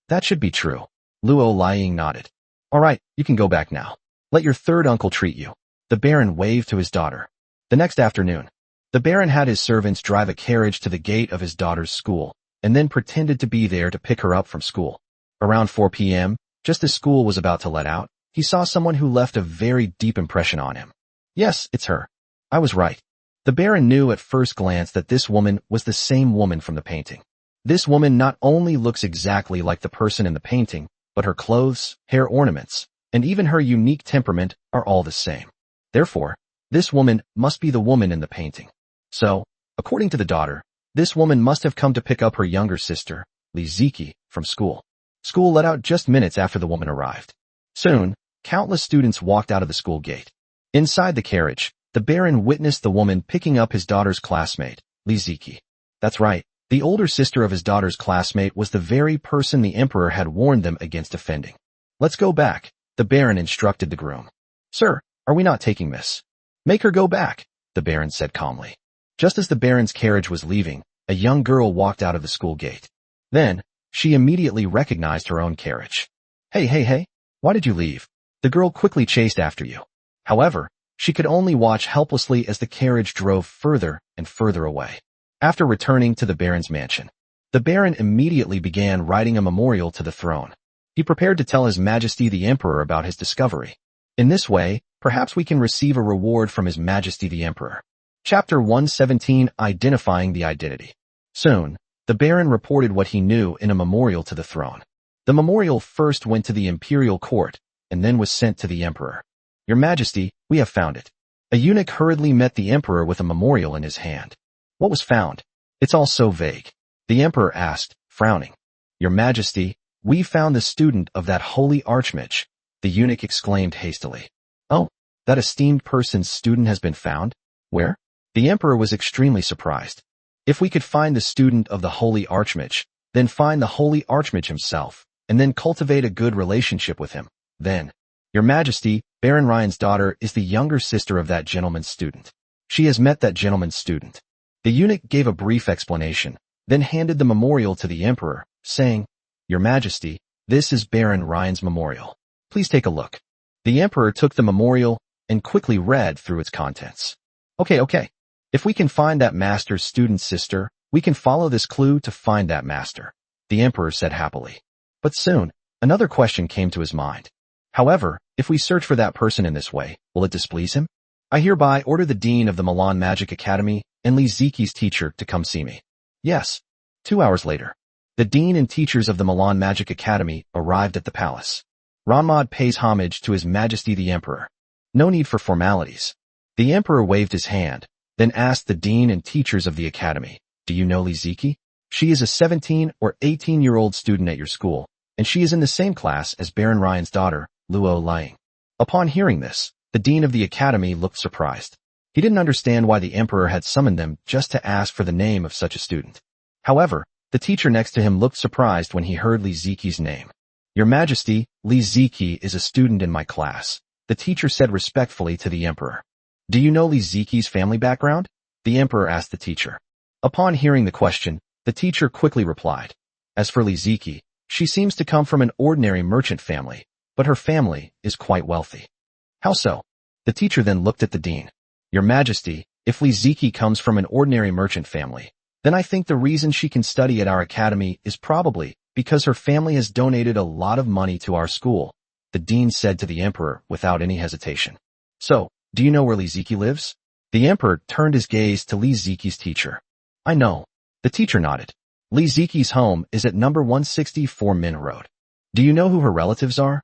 A: That should be true. Luo Lying nodded. Alright, you can go back now. Let your third uncle treat you. The Baron waved to his daughter. The next afternoon, the Baron had his servants drive a carriage to the gate of his daughter's school, and then pretended to be there to pick her up from school. Around 4 p.m., just as school was about to let out, he saw someone who left a very deep impression on him. Yes, it's her. I was right. The Baron knew at first glance that this woman was the same woman from the painting. This woman not only looks exactly like the person in the painting, but her clothes, hair ornaments, and even her unique temperament are all the same. Therefore, this woman must be the woman in the painting. So, according to the daughter, this woman must have come to pick up her younger sister, Li Ziki, from school. School let out just minutes after the woman arrived. Soon, countless students walked out of the school gate. Inside the carriage, the Baron witnessed the woman picking up his daughter's classmate, Li Ziki. That's right, the older sister of his daughter's classmate was the very person the emperor had warned them against offending. Let's go back, the Baron instructed the groom. Sir, are we not taking Miss? Make her go back, the Baron said calmly. Just as the Baron's carriage was leaving, a young girl walked out of the school gate. Then, she immediately recognized her own carriage. Hey, why did you leave? The girl quickly chased after you. However, she could only watch helplessly as the carriage drove further and further away. After returning to the Baron's mansion, the Baron immediately began writing a memorial to the throne. He prepared to tell His Majesty the Emperor about his discovery. In this way, perhaps we can receive a reward from His Majesty the Emperor. Chapter 117, Identifying the Identity. Soon, the Baron reported what he knew in a memorial to the throne. The memorial first went to the imperial court, and then was sent to the emperor. Your Majesty, we have found it. A eunuch hurriedly met the emperor with a memorial in his hand. What was found? It's all so vague. The emperor asked, frowning. Your Majesty, we found the student of that holy archmage, the eunuch exclaimed hastily. Oh, that esteemed person's student has been found? Where? The emperor was extremely surprised. If we could find the student of the holy archmage, then find the holy archmage himself, and then cultivate a good relationship with him, then, Your Majesty, Baron Ryan's daughter is the younger sister of that gentleman's student. She has met that gentleman's student. The eunuch gave a brief explanation, then handed the memorial to the emperor, saying, Your Majesty, this is Baron Ryan's memorial. Please take a look. The emperor took the memorial and quickly read through its contents. Okay. If we can find that master's student's sister, we can follow this clue to find that master, the emperor said happily. But soon, another question came to his mind. However, if we search for that person in this way, will it displease him? I hereby order the dean of the Milan Magic Academy and Li Ziki's teacher to come see me. Yes. 2 hours later, the dean and teachers of the Milan Magic Academy arrived at the palace. Ranmad pays homage to His Majesty the Emperor. No need for formalities. The emperor waved his hand, then asked the dean and teachers of the academy, Do you know Li Ziki? She is a 17 or 18-year-old student at your school, and she is in the same class as Baron Ryan's daughter, Luo Liang. Upon hearing this, the dean of the academy looked surprised. He didn't understand why the emperor had summoned them just to ask for the name of such a student. However, the teacher next to him looked surprised when he heard Li Ziki's name. Your Majesty, Li Ziki is a student in my class, the teacher said respectfully to the emperor. Do you know Li Ziki's family background? The emperor asked the teacher. Upon hearing the question, the teacher quickly replied. As for Li Ziki, she seems to come from an ordinary merchant family, but her family is quite wealthy. How so? The teacher then looked at the dean. Your Majesty, if Li Ziki comes from an ordinary merchant family, then I think the reason she can study at our academy is probably because her family has donated a lot of money to our school, the dean said to the emperor without any hesitation. So, do you know where Li Ziki lives? The emperor turned his gaze to Li Ziki's teacher. I know. The teacher nodded. Li Ziki's home is at number 164 Min Road. Do you know who her relatives are?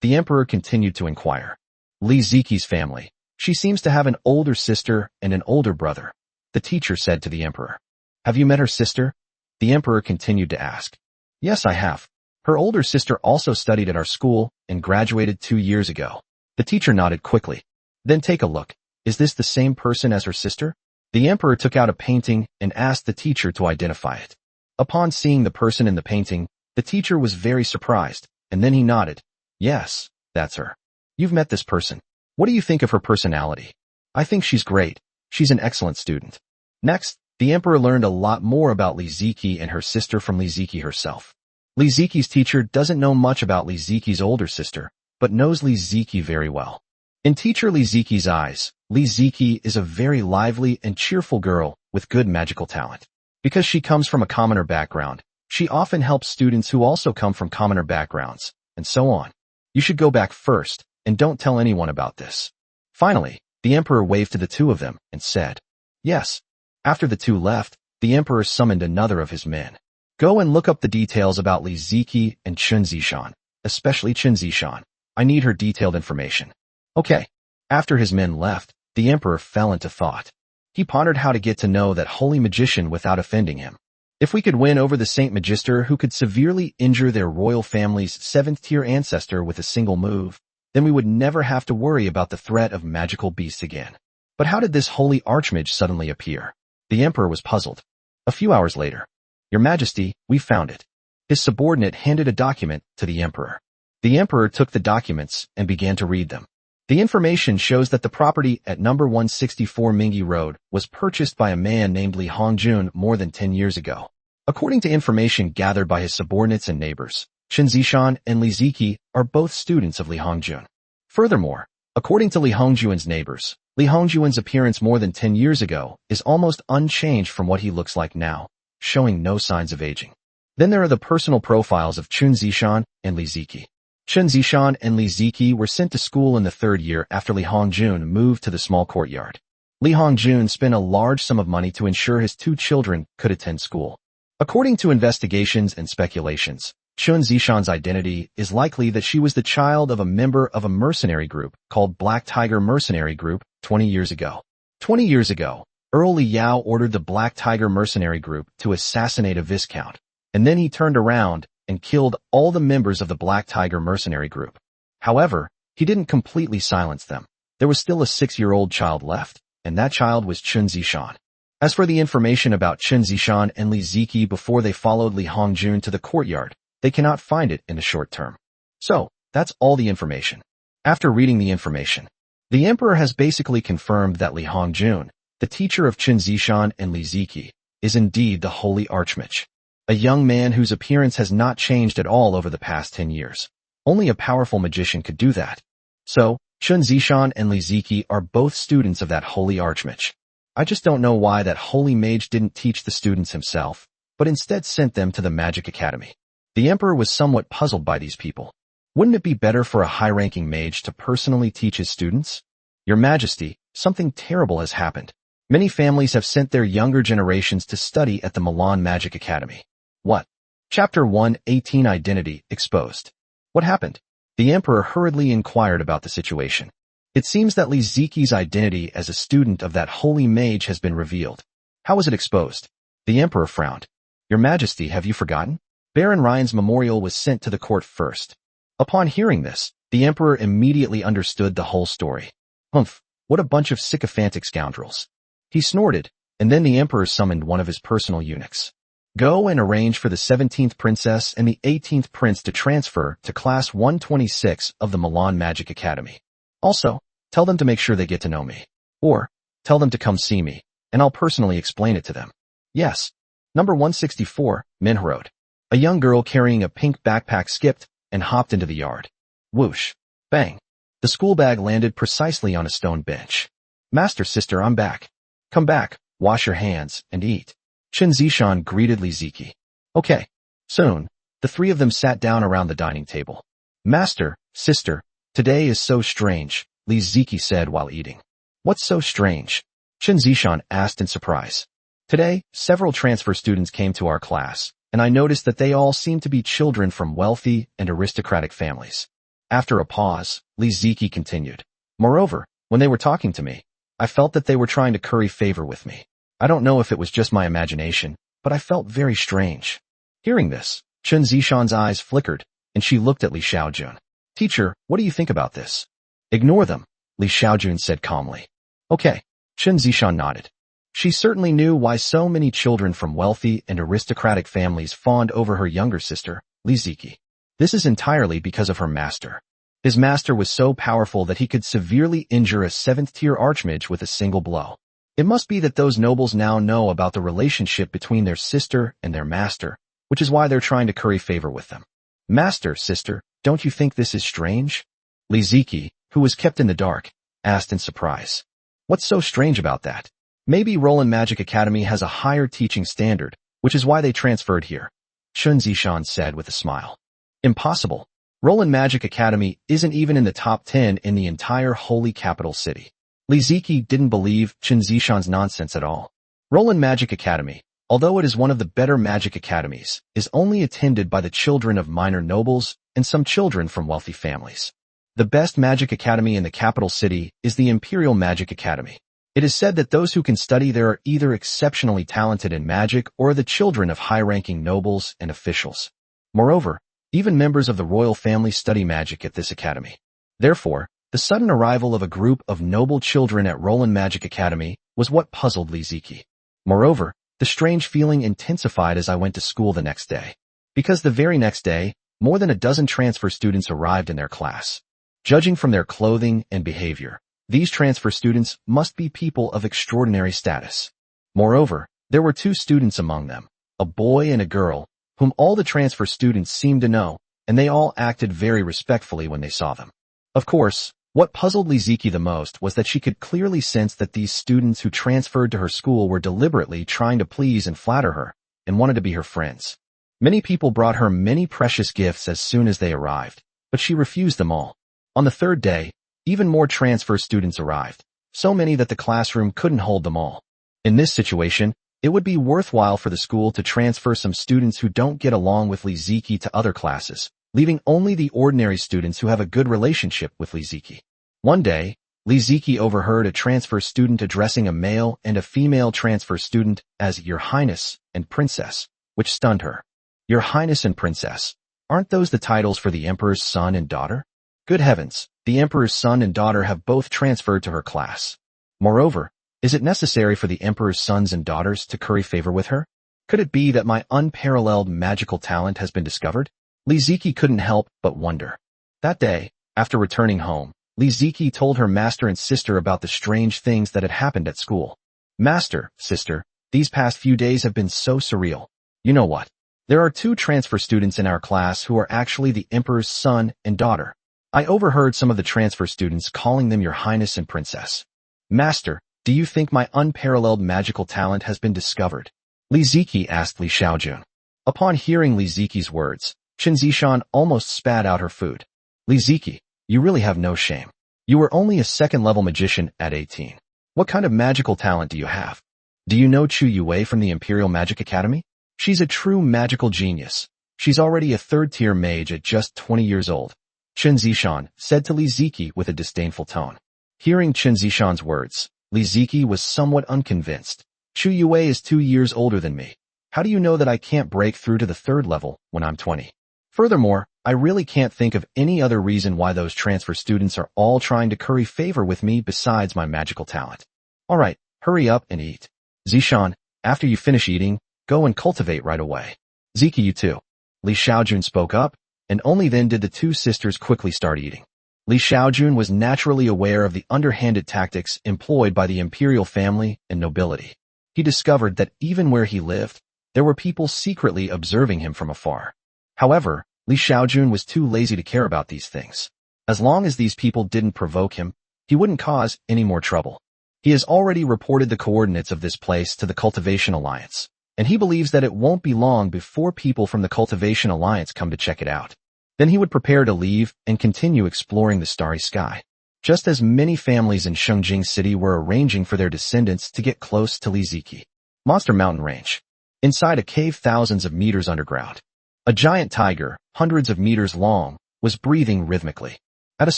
A: The emperor continued to inquire. Li Ziki's family. She seems to have an older sister and an older brother, the teacher said to the emperor. Have you met her sister? The emperor continued to ask. Yes, I have. Her older sister also studied at our school and graduated 2 years ago. The teacher nodded quickly. Then take a look. Is this the same person as her sister? The emperor took out a painting and asked the teacher to identify it. Upon seeing the person in the painting, the teacher was very surprised, and then he nodded. Yes, that's her. You've met this person. What do you think of her personality? I think she's great. She's an excellent student. Next, the emperor learned a lot more about Li Ziki and her sister from Li Ziki herself. Li Ziki's teacher doesn't know much about Li Ziki's older sister, but knows Li Ziki very well. In teacher Li Ziki's eyes, Li Ziki is a very lively and cheerful girl with good magical talent. Because she comes from a commoner background, she often helps students who also come from commoner backgrounds, and so on. You should go back first, and don't tell anyone about this. Finally, the emperor waved to the two of them and said, "Yes." After the two left, the emperor summoned another of his men. "Go and look up the details about Li Ziki and Chun Zishan, especially Chun Zishan. I need her detailed information." Okay. After his men left, the emperor fell into thought. He pondered how to get to know that holy magician without offending him. If we could win over the Saint Magister who could severely injure their royal family's 7th-tier ancestor with a single move, then we would never have to worry about the threat of magical beasts again. But how did this holy archmage suddenly appear? The emperor was puzzled. A few hours later, "Your Majesty, we found it." His subordinate handed a document to the emperor. The emperor took the documents and began to read them. The information shows that the property at number 164 Mingi Road was purchased by a man named Li Xiaojun more than 10 years ago. According to information gathered by his subordinates and neighbors, Chun Zishan and Li Ziki are both students of Li Xiaojun. Furthermore, according to Li Xiaojun's neighbors, Li Xiaojun's appearance more than 10 years ago is almost unchanged from what he looks like now, showing no signs of aging. Then there are the personal profiles of Chun Zishan and Li Ziki. Chun Zishan and Li Ziki were sent to school in the 3rd year after Li Xiaojun moved to the small courtyard. Li Xiaojun spent a large sum of money to ensure his 2 children could attend school. According to investigations and speculations, Chun Zishan's identity is likely that she was the child of a member of a mercenary group called Black Tiger Mercenary Group 20 years ago. 20 years ago, Earl Li Yao ordered the Black Tiger Mercenary Group to assassinate a viscount, and then he turned around and killed all the members of the Black Tiger Mercenary Group. However, he didn't completely silence them. There was still a 6-year-old child left, and that child was Chun Zishan. As for the information about Chun Zishan and Li Ziki before they followed Li Xiaojun to the courtyard, they cannot find it in the short term. So, that's all the information. After reading the information, the emperor has basically confirmed that Li Xiaojun, the teacher of Chun Zishan and Li Ziki, is indeed the holy archmage. A young man whose appearance has not changed at all over the past 10 years. Only a powerful magician could do that. So, Chun Zishan and Li Ziki are both students of that holy archmage. I just don't know why that holy mage didn't teach the students himself, but instead sent them to the Magic Academy. The emperor was somewhat puzzled by these people. Wouldn't it be better for a high-ranking mage to personally teach his students? Your Majesty, something terrible has happened. Many families have sent their younger generations to study at the Milan Magic Academy. What? Chapter 118 Identity Exposed. What happened? The emperor hurriedly inquired about the situation. It seems that Li Ziki's identity as a student of that holy mage has been revealed. How was it exposed? The emperor frowned. Your Majesty, have you forgotten? Baron Ryan's memorial was sent to the court first. Upon hearing this, the emperor immediately understood the whole story. Humph, what a bunch of sycophantic scoundrels. He snorted, and then the emperor summoned one of his personal eunuchs. Go and arrange for the 17th princess and the 18th prince to transfer to class 126 of the Milan Magic Academy. Also, tell them to make sure they get to know me. Or, tell them to come see me, and I'll personally explain it to them. Yes. Number 164, Manhwa Road. A young girl carrying a pink backpack skipped and hopped into the yard. Whoosh. Bang. The school bag landed precisely on a stone bench. Master, sister, I'm back. Come back, wash your hands, and eat. Chun Zishan greeted Li Ziki. Okay. Soon, the 3 of them sat down around the dining table. Master, sister, today is so strange, Li Ziki said while eating. What's so strange? Chun Zishan asked in surprise. Today, several transfer students came to our class, and I noticed that they all seem to be children from wealthy and aristocratic families. After a pause, Li Ziki continued. Moreover, when they were talking to me, I felt that they were trying to curry favor with me. I don't know if it was just my imagination, but I felt very strange. Hearing this, Chun Zishan's eyes flickered, and she looked at Li Xiaojun. Teacher, what do you think about this? Ignore them, Li Xiaojun said calmly. Okay, Chun Zishan nodded. She certainly knew why so many children from wealthy and aristocratic families fawned over her younger sister, Li Ziki. This is entirely because of her master. His master was so powerful that he could severely injure a 7th-tier archmage with a single blow. It must be that those nobles now know about the relationship between their sister and their master, which is why they're trying to curry favor with them. Master, sister, don't you think this is strange? Li Ziki, who was kept in the dark, asked in surprise. What's so strange about that? Maybe Roland Magic Academy has a higher teaching standard, which is why they transferred here, Xiaojun said with a smile. Impossible. Roland Magic Academy isn't even in the top 10 in the entire holy capital city. Li Ziki didn't believe Xiaojun's nonsense at all. Roland Magic Academy, although it is one of the better magic academies, is only attended by the children of minor nobles and some children from wealthy families. The best magic academy in the capital city is the Imperial Magic Academy. It is said that those who can study there are either exceptionally talented in magic or the children of high-ranking nobles and officials. Moreover, even members of the royal family study magic at this academy. Therefore, the sudden arrival of a group of noble children at Roland Magic Academy was what puzzled Li Ziki. Moreover, the strange feeling intensified as I went to school the next day. Because the very next day, more than a dozen transfer students arrived in their class. Judging from their clothing and behavior, these transfer students must be people of extraordinary status. Moreover, there were 2 students among them, a boy and a girl, whom all the transfer students seemed to know, and they all acted very respectfully when they saw them. Of course, what puzzled Li Ziki the most was that she could clearly sense that these students who transferred to her school were deliberately trying to please and flatter her, and wanted to be her friends. Many people brought her many precious gifts as soon as they arrived, but she refused them all. On the 3rd day, even more transfer students arrived, so many that the classroom couldn't hold them all. In this situation, it would be worthwhile for the school to transfer some students who don't get along with Li Ziki to other classes, leaving only the ordinary students who have a good relationship with Li Ziki. One day, Li Ziki overheard a transfer student addressing a male and a female transfer student as Your Highness and Princess, which stunned her. Your Highness and Princess, aren't those the titles for the Emperor's son and daughter? Good heavens, the Emperor's son and daughter have both transferred to her class. Moreover, is it necessary for the Emperor's sons and daughters to curry favor with her? Could it be that my unparalleled magical talent has been discovered? Li Ziki couldn't help but wonder. That day, after returning home, Li Ziki told her master and sister about the strange things that had happened at school. Master, sister, these past few days have been so surreal. You know what? There are 2 transfer students in our class who are actually the Emperor's son and daughter. I overheard some of the transfer students calling them Your Highness and Princess. Master, do you think my unparalleled magical talent has been discovered? Li Ziki asked Li Xiaojun. Upon hearing Li Ziki's words, Xiaojun almost spat out her food. Li Ziki, you really have no shame. You were only a 2nd-level magician at 18. What kind of magical talent do you have? Do you know Chu Yue from the Imperial Magic Academy? She's a true magical genius. She's already a 3rd-tier mage at just 20 years old. Xiaojun said to Li Ziki with a disdainful tone. Hearing Xiaojun's words, Li Ziki was somewhat unconvinced. Chu Yue is 2 years older than me. How do you know that I can't break through to the 3rd level when I'm 20? Furthermore, I really can't think of any other reason why those transfer students are all trying to curry favor with me besides my magical talent. Alright, hurry up and eat. Zishan, after you finish eating, go and cultivate right away. Ziki, you too. Li Xiaojun spoke up, and only then did the 2 sisters quickly start eating. Li Xiaojun was naturally aware of the underhanded tactics employed by the imperial family and nobility. He discovered that even where he lived, there were people secretly observing him from afar. However, Li Xiaojun was too lazy to care about these things. As long as these people didn't provoke him, he wouldn't cause any more trouble. He has already reported the coordinates of this place to the Cultivation Alliance, and he believes that it won't be long before people from the Cultivation Alliance come to check it out. Then he would prepare to leave and continue exploring the starry sky. Just as many families in Shengjing City were arranging for their descendants to get close to Li Ziki. Monster Mountain Range. Inside a cave thousands of meters underground, a giant tiger, hundreds of meters long, was breathing rhythmically. At a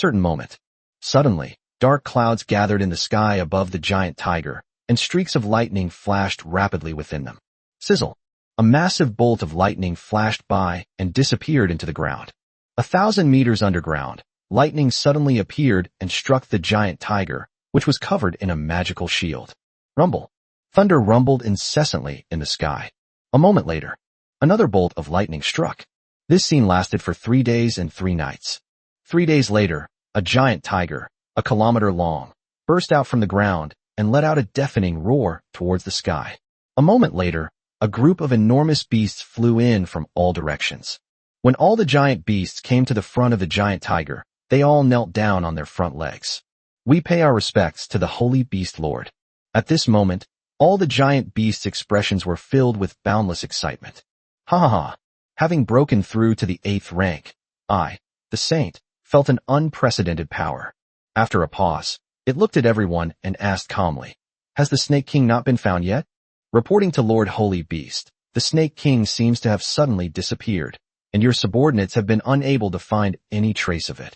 A: certain moment, suddenly, dark clouds gathered in the sky above the giant tiger, and streaks of lightning flashed rapidly within them. Sizzle! A massive bolt of lightning flashed by and disappeared into the ground. 1,000 meters underground, lightning suddenly appeared and struck the giant tiger, which was covered in a magical shield. Rumble! Thunder rumbled incessantly in the sky. A moment later, another bolt of lightning struck. This scene lasted for 3 days and 3 nights. 3 days later, a giant tiger, a kilometer long, burst out from the ground and let out a deafening roar towards the sky. A moment later, a group of enormous beasts flew in from all directions. When all the giant beasts came to the front of the giant tiger, They all knelt down on their front legs. We pay our respects to the Holy Beast Lord. At this moment, all the giant beasts' expressions were filled with boundless excitement. Ha ha ha. Having broken through to the 8th rank, I, the saint, felt an unprecedented power. After a pause, it looked at everyone and asked calmly, "Has the Snake King not been found yet?" Reporting to Lord Holy Beast, the Snake King seems to have suddenly disappeared, and your subordinates have been unable to find any trace of it.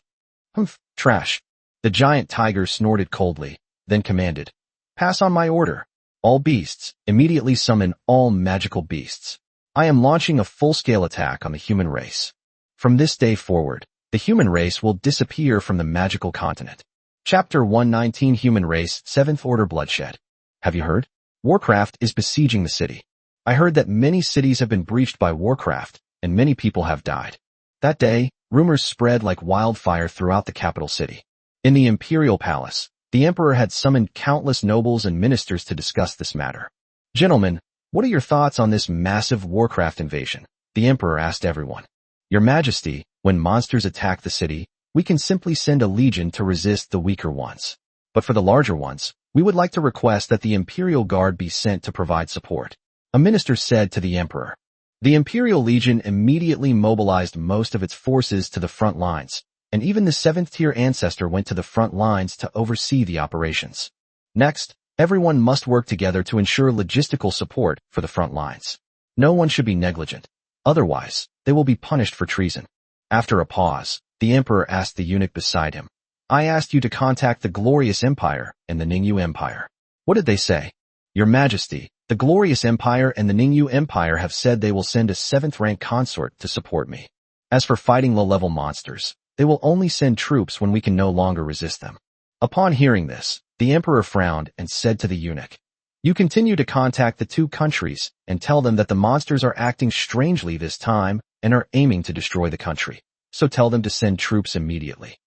A: Humph, trash. The giant tiger snorted coldly, then commanded, "Pass on my order. All beasts, immediately summon all magical beasts. I am launching a full-scale attack on the human race. From this day forward, the human race will disappear from the magical continent." Chapter 119 Human Race 7th Order Bloodshed. Have you heard? Warcraft is besieging the city. I heard that many cities have been breached by Warcraft, and many people have died. That day, rumors spread like wildfire throughout the capital city. In the Imperial Palace, the Emperor had summoned countless nobles and ministers to discuss this matter. "Gentlemen, what are your thoughts on this massive Warcraft invasion?" the Emperor asked everyone. "Your Majesty, when monsters attack the city, we can simply send a legion to resist the weaker ones. But for the larger ones, we would like to request that the Imperial Guard be sent to provide support," a minister said to the Emperor. The Imperial Legion immediately mobilized most of its forces to the front lines, and even the 7th-tier ancestor went to the front lines to oversee the operations. Next, everyone must work together to ensure logistical support for the front lines. No one should be negligent. Otherwise, they will be punished for treason. After a pause, the Emperor asked the eunuch beside him, "I asked you to contact the Glorious Empire and the Ningyu Empire. What did they say?" "Your Majesty, the Glorious Empire and the Ningyu Empire have said they will send a 7th-rank consort to support me. As for fighting low-level monsters, they will only send troops when we can no longer resist them." Upon hearing this, the Emperor frowned and said to the eunuch, "You continue to contact the 2 countries and tell them that the monsters are acting strangely this time and are aiming to destroy the country. So tell them to send troops immediately."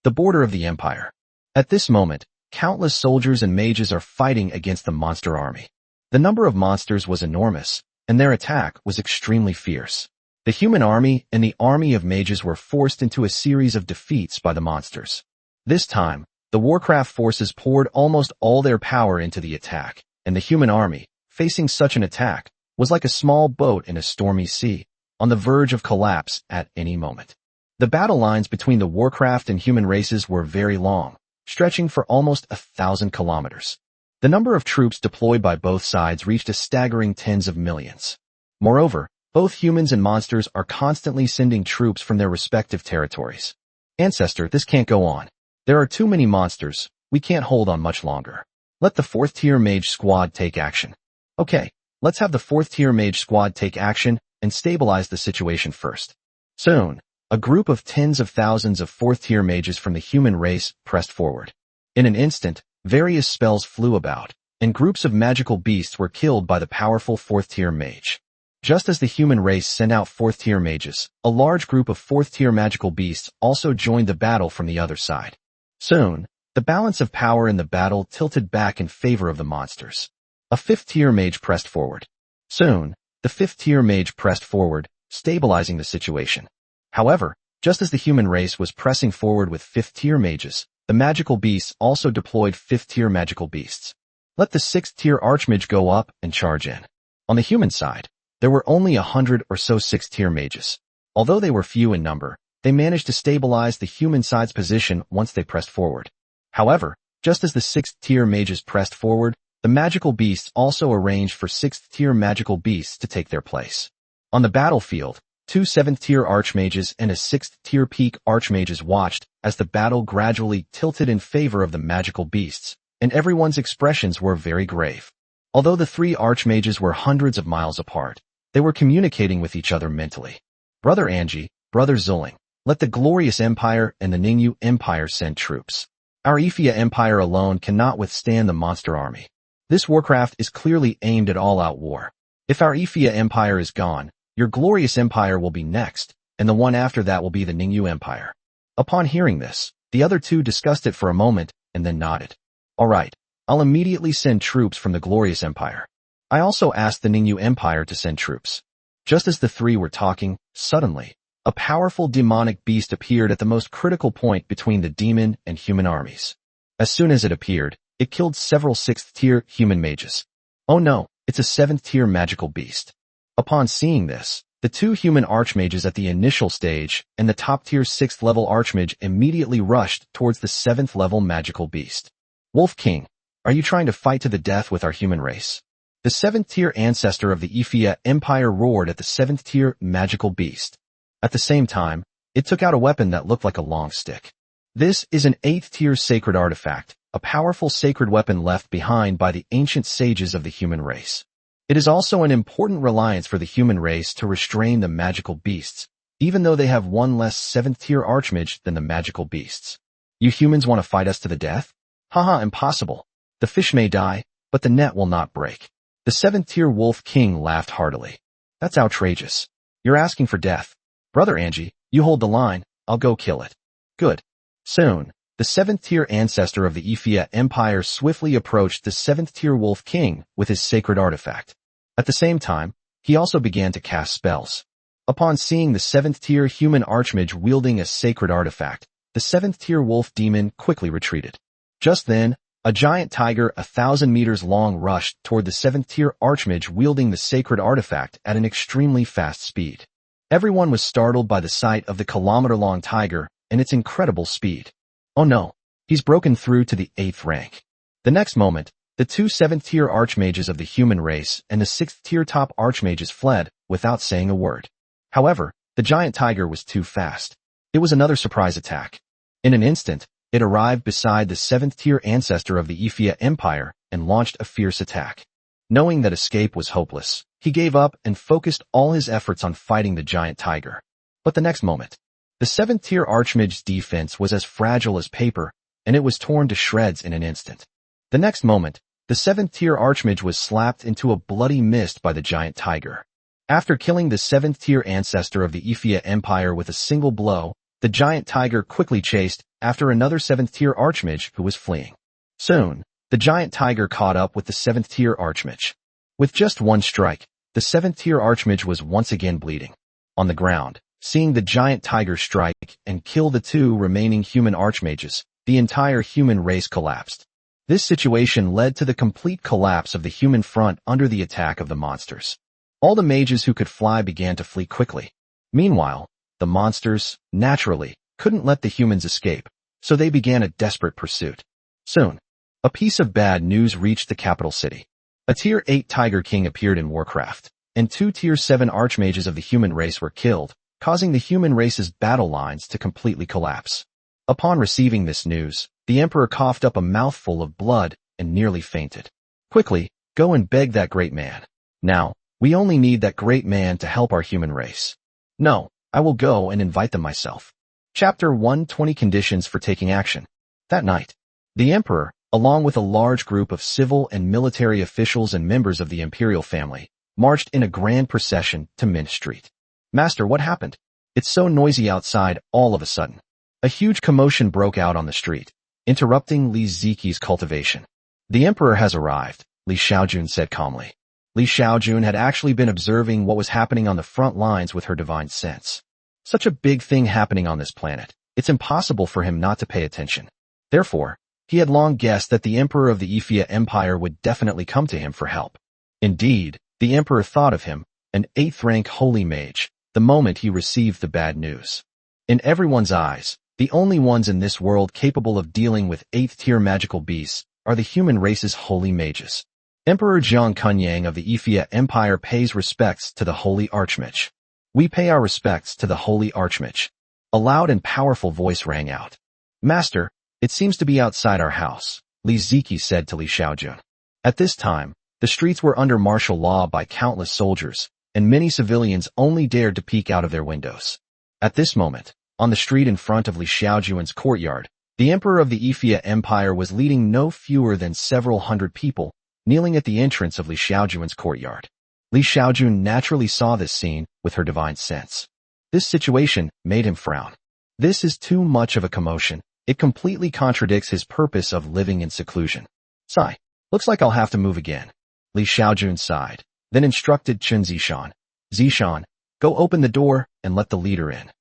A: The border of the Empire. At this moment, countless soldiers and mages are fighting against the monster army. The number of monsters was enormous, and their attack was extremely fierce. The human army and the army of mages were forced into a series of defeats by the monsters. This time, the Warcraft forces poured almost all their power into the attack, and the human army, facing such an attack, was like a small boat in a stormy sea, on the verge of collapse at any moment. The battle lines between the Warcraft and human races were very long, stretching for almost 1,000 kilometers. The number of troops deployed by both sides reached a staggering tens of millions. Moreover, both humans and monsters are constantly sending troops from their respective territories. "Ancestor, this can't go on. There are too many monsters. We can't hold on much longer. Let the 4th-tier mage squad take action." "Okay, let's have the 4th-tier mage squad take action and stabilize the situation first." Soon, a group of tens of thousands of 4th-tier mages from the human race pressed forward. In an instant, various spells flew about, and groups of magical beasts were killed by the powerful 4th-tier mage. Just as the human race sent out 4th-tier mages, a large group of 4th-tier magical beasts also joined the battle from the other side. Soon, the balance of power in the battle tilted back in favor of the monsters. A 5th-tier mage pressed forward. Soon, the 5th-tier mage pressed forward, stabilizing the situation. However, just as the human race was pressing forward with 5th-tier mages, the magical beasts also deployed 5th-tier magical beasts. Let the 6th-tier archmage go up and charge in. On the human side, there were only 100 or so 6th-tier mages. Although they were few in number, they managed to stabilize the human side's position once they pressed forward. However, just as the 6th-tier mages pressed forward, the magical beasts also arranged for 6th-tier magical beasts to take their place. On the battlefield, 2 7th-tier archmages and a 6th-tier peak archmages watched as the battle gradually tilted in favor of the magical beasts, and everyone's expressions were very grave. Although the 3 archmages were hundreds of miles apart, they were communicating with each other mentally. "Brother Angie, Brother Zuling, let the Glorious Empire and the Ningyu Empire send troops. Our Ifia Empire alone cannot withstand the monster army. This Warcraft is clearly aimed at all-out war. If our Ifia Empire is gone, your Glorious Empire will be next, and the one after that will be the Ningyu Empire." Upon hearing this, the other 2 discussed it for a moment and then nodded. "All right, I'll immediately send troops from the Glorious Empire. I also asked the Ningyu Empire to send troops." Just as the 3 were talking, suddenly, a powerful demonic beast appeared at the most critical point between the demon and human armies. As soon as it appeared, it killed several 6th-tier human mages. Oh no, it's a 7th-tier magical beast. Upon seeing this, the 2 human archmages at the initial stage and the top-tier 6th-level archmage immediately rushed towards the 7th-level magical beast. Wolf King, are you trying to fight to the death with our human race? The 7th-tier ancestor of the Ifia Empire roared at the 7th-tier magical beast. At the same time, it took out a weapon that looked like a long stick. This is an 8th-tier sacred artifact, a powerful sacred weapon left behind by the ancient sages of the human race. It is also an important reliance for the human race to restrain the magical beasts, even though they have one less 7th-tier archmage than the magical beasts. You humans want to fight us to the death? Haha, impossible. The fish may die, but the net will not break. The 7th-tier Wolf King laughed heartily. That's outrageous. You're asking for death. Brother Angie, you hold the line, I'll go kill it. Good. Soon, the 7th-tier ancestor of the Ifia Empire swiftly approached the 7th-tier Wolf King with his sacred artifact. At the same time, he also began to cast spells. Upon seeing the 7th-tier human archmage wielding a sacred artifact, the 7th-tier wolf demon quickly retreated. Just then, a giant tiger 1,000 meters long rushed toward the 7th-tier archmage wielding the sacred artifact at an extremely fast speed. Everyone was startled by the sight of the kilometer-long tiger and its incredible speed. Oh no, he's broken through to the 8th rank. The next moment, the 2 7th-tier archmages of the human race and the 6th-tier top archmages fled without saying a word. However, the giant tiger was too fast. It was another surprise attack. In an instant, it arrived beside the 7th-tier ancestor of the Ifia Empire and launched a fierce attack. Knowing that escape was hopeless, he gave up and focused all his efforts on fighting the giant tiger. But the next moment, the 7th-tier archmage's defense was as fragile as paper, and it was torn to shreds in an instant. The next moment, the 7th-tier archmage was slapped into a bloody mist by the giant tiger. After killing the 7th-tier ancestor of the Ifia Empire with a single blow, the giant tiger quickly chased after another 7th-tier archmage who was fleeing. Soon, the giant tiger caught up with the 7th-tier archmage. With just one strike, the 7th-tier archmage was once again bleeding. On the ground, seeing the giant tiger strike and kill the 2 remaining human archmages, the entire human race collapsed. This situation led to the complete collapse of the human front under the attack of the monsters. All the mages who could fly began to flee quickly. Meanwhile, the monsters, naturally, couldn't let the humans escape, so they began a desperate pursuit. Soon, a piece of bad news reached the capital city. A Tier 8 Tiger King appeared in Warcraft, and 2 Tier 7 archmages of the human race were killed, causing the human race's battle lines to completely collapse. Upon receiving this news, the Emperor coughed up a mouthful of blood and nearly fainted. Quickly, go and beg that great man. Now, we only need that great man to help our human race. No, I will go and invite them myself. Chapter 120 Conditions for Taking Action. That night, the Emperor, along with a large group of civil and military officials and members of the imperial family, marched in a grand procession to Mint Street. Master, what happened? It's so noisy outside all of a sudden. A huge commotion broke out on the street, interrupting Li Ziqi's cultivation. The Emperor has arrived, Li Xiaojun said calmly. Li Xiaojun had actually been observing what was happening on the front lines with her divine sense. Such a big thing happening on this planet, it's impossible for him not to pay attention. Therefore, he had long guessed that the Emperor of the Ifia Empire would definitely come to him for help. Indeed, the Emperor thought of him, an 8th-rank holy mage, the moment he received the bad news. In everyone's eyes, the only ones in this world capable of dealing with 8th-tier magical beasts are the human race's holy mages. Emperor Jiang Kunyang of the Ifia Empire pays respects to the holy archmage. We pay our respects to the holy archmage. A loud and powerful voice rang out. Master, it seems to be outside our house, Li Ziqi said to Li Xiaojun. At this time, the streets were under martial law by countless soldiers, and many civilians only dared to peek out of their windows. At this moment, on the street in front of Li Xiaojun's courtyard, the Emperor of the Ifia Empire was leading no fewer than several hundred people, kneeling at the entrance of Li Xiaojun's courtyard. Li Xiaojun naturally saw this scene with her divine sense. This situation made him frown. This is too much of a commotion. It completely contradicts his purpose of living in seclusion. Sigh. Looks like I'll have to move again. Li Xiaojun sighed, then instructed Chen Zishan. Zishan, go open the door, and let the leader in.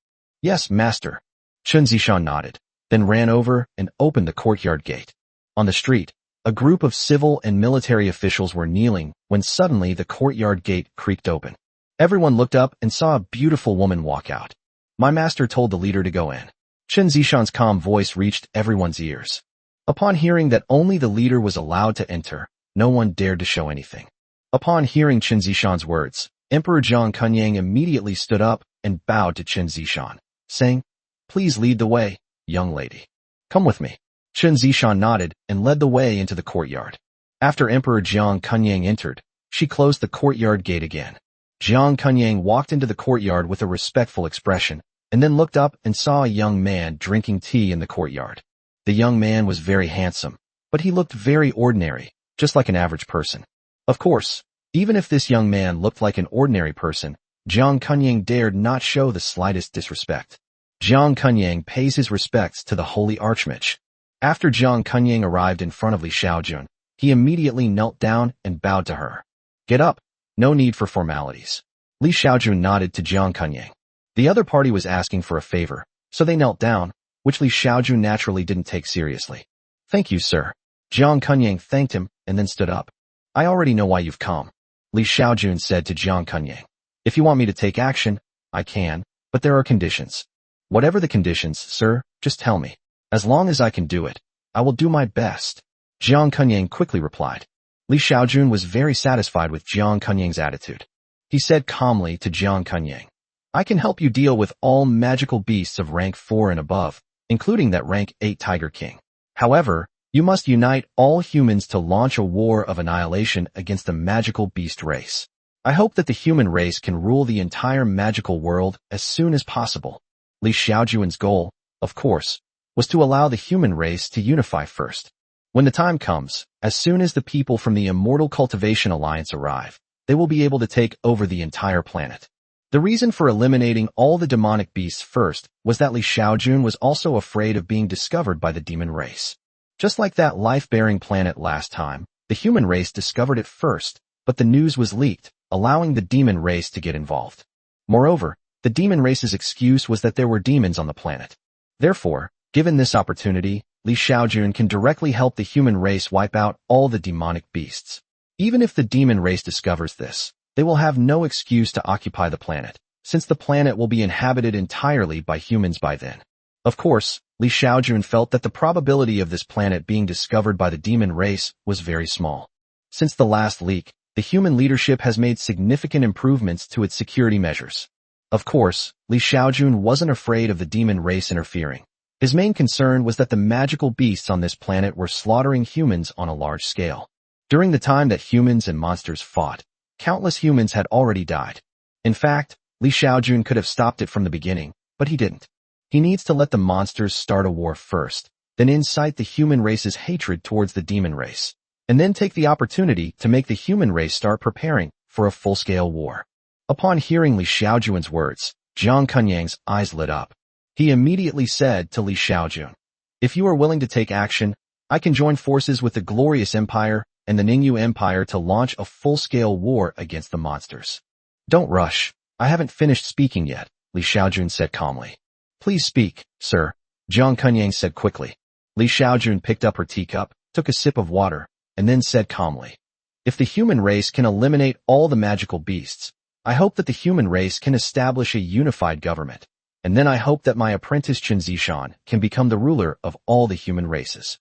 A: Yes, master. Chen Zishan nodded, then ran over and opened the courtyard gate. On the street, a group of civil and military officials were kneeling when suddenly the courtyard gate creaked open. Everyone looked up and saw a beautiful woman walk out. My master told the leader to go in. Chen Zishan's calm voice reached everyone's ears. Upon hearing that only the leader was allowed to enter, no one dared to show anything. Upon hearing Chen Zishan's words, Emperor Jiang Kunyang immediately stood up and bowed to Chen Zishan, saying, "Please lead the way, young lady. Come with me." Chen Zishan nodded and led the way into the courtyard. After Emperor Jiang Kunyang entered, she closed the courtyard gate again. Jiang Kunyang walked into the courtyard with a respectful expression, and then looked up and saw a young man drinking tea in the courtyard. The young man was very handsome, but he looked very ordinary, just like an average person. Of course, even if this young man looked like an ordinary person, Jiang Kunyang dared not show the slightest disrespect. Jiang Kunyang pays his respects to the holy archmage. After Jiang Kunyang arrived in front of Li Xiaojun, he immediately knelt down and bowed to her. "Get up. No need for formalities." Li Xiaojun nodded to Jiang Kunyang. The other party was asking for a favor, so they knelt down, which Li Xiaojun naturally didn't take seriously. "Thank you, sir." Jiang Kunyang thanked him and then stood up. "I already know why you've come," Li Xiaojun said to Jiang Kunyang. "If you want me to take action, I can, but there are conditions." "Whatever the conditions, sir, just tell me. As long as I can do it, I will do my best," Jiang Kunyang quickly replied. Li Xiaojun was very satisfied with Jiang Kunyang's attitude. He said calmly to Jiang Kunyang, "I can help you deal with all magical beasts of rank 4 and above, including that rank 8 Tiger King. However, you must unite all humans to launch a war of annihilation against the magical beast race. I hope that the human race can rule the entire magical world as soon as possible." Li Xiaojun's goal, of course, was to allow the human race to unify first. When the time comes, as soon as the people from the Immortal Cultivation Alliance arrive, they will be able to take over the entire planet. The reason for eliminating all the demonic beasts first was that Li Xiaojun was also afraid of being discovered by the demon race. Just like that life-bearing planet last time, the human race discovered it first, but the news was leaked, allowing the demon race to get involved. Moreover, the demon race's excuse was that there were demons on the planet. Therefore, given this opportunity, Li Xiaojun can directly help the human race wipe out all the demonic beasts. Even if the demon race discovers this, they will have no excuse to occupy the planet, since the planet will be inhabited entirely by humans by then. Of course, Li Xiaojun felt that the probability of this planet being discovered by the demon race was very small. Since the last leak, the human leadership has made significant improvements to its security measures. Of course, Li Xiaojun wasn't afraid of the demon race interfering. His main concern was that the magical beasts on this planet were slaughtering humans on a large scale. During the time that humans and monsters fought, countless humans had already died. In fact, Li Xiaojun could have stopped it from the beginning, but he didn't. He needs to let the monsters start a war first, then incite the human race's hatred towards the demon race, and then take the opportunity to make the human race start preparing for a full-scale war. Upon hearing Li Xiaojun's words, Jiang Kunyang's eyes lit up. He immediately said to Li Xiaojun, "If you are willing to take action, I can join forces with the Glorious Empire and the Ningyu Empire to launch a full-scale war against the monsters." "Don't rush. I haven't finished speaking yet," Li Xiaojun said calmly. "Please speak, sir," Jiang Kunyang said quickly. Li Xiaojun picked up her teacup, took a sip of water, and then said calmly, "If the human race can eliminate all the magical beasts, I hope that the human race can establish a unified government, and then I hope that my apprentice Chen Zishan can become the ruler of all the human races."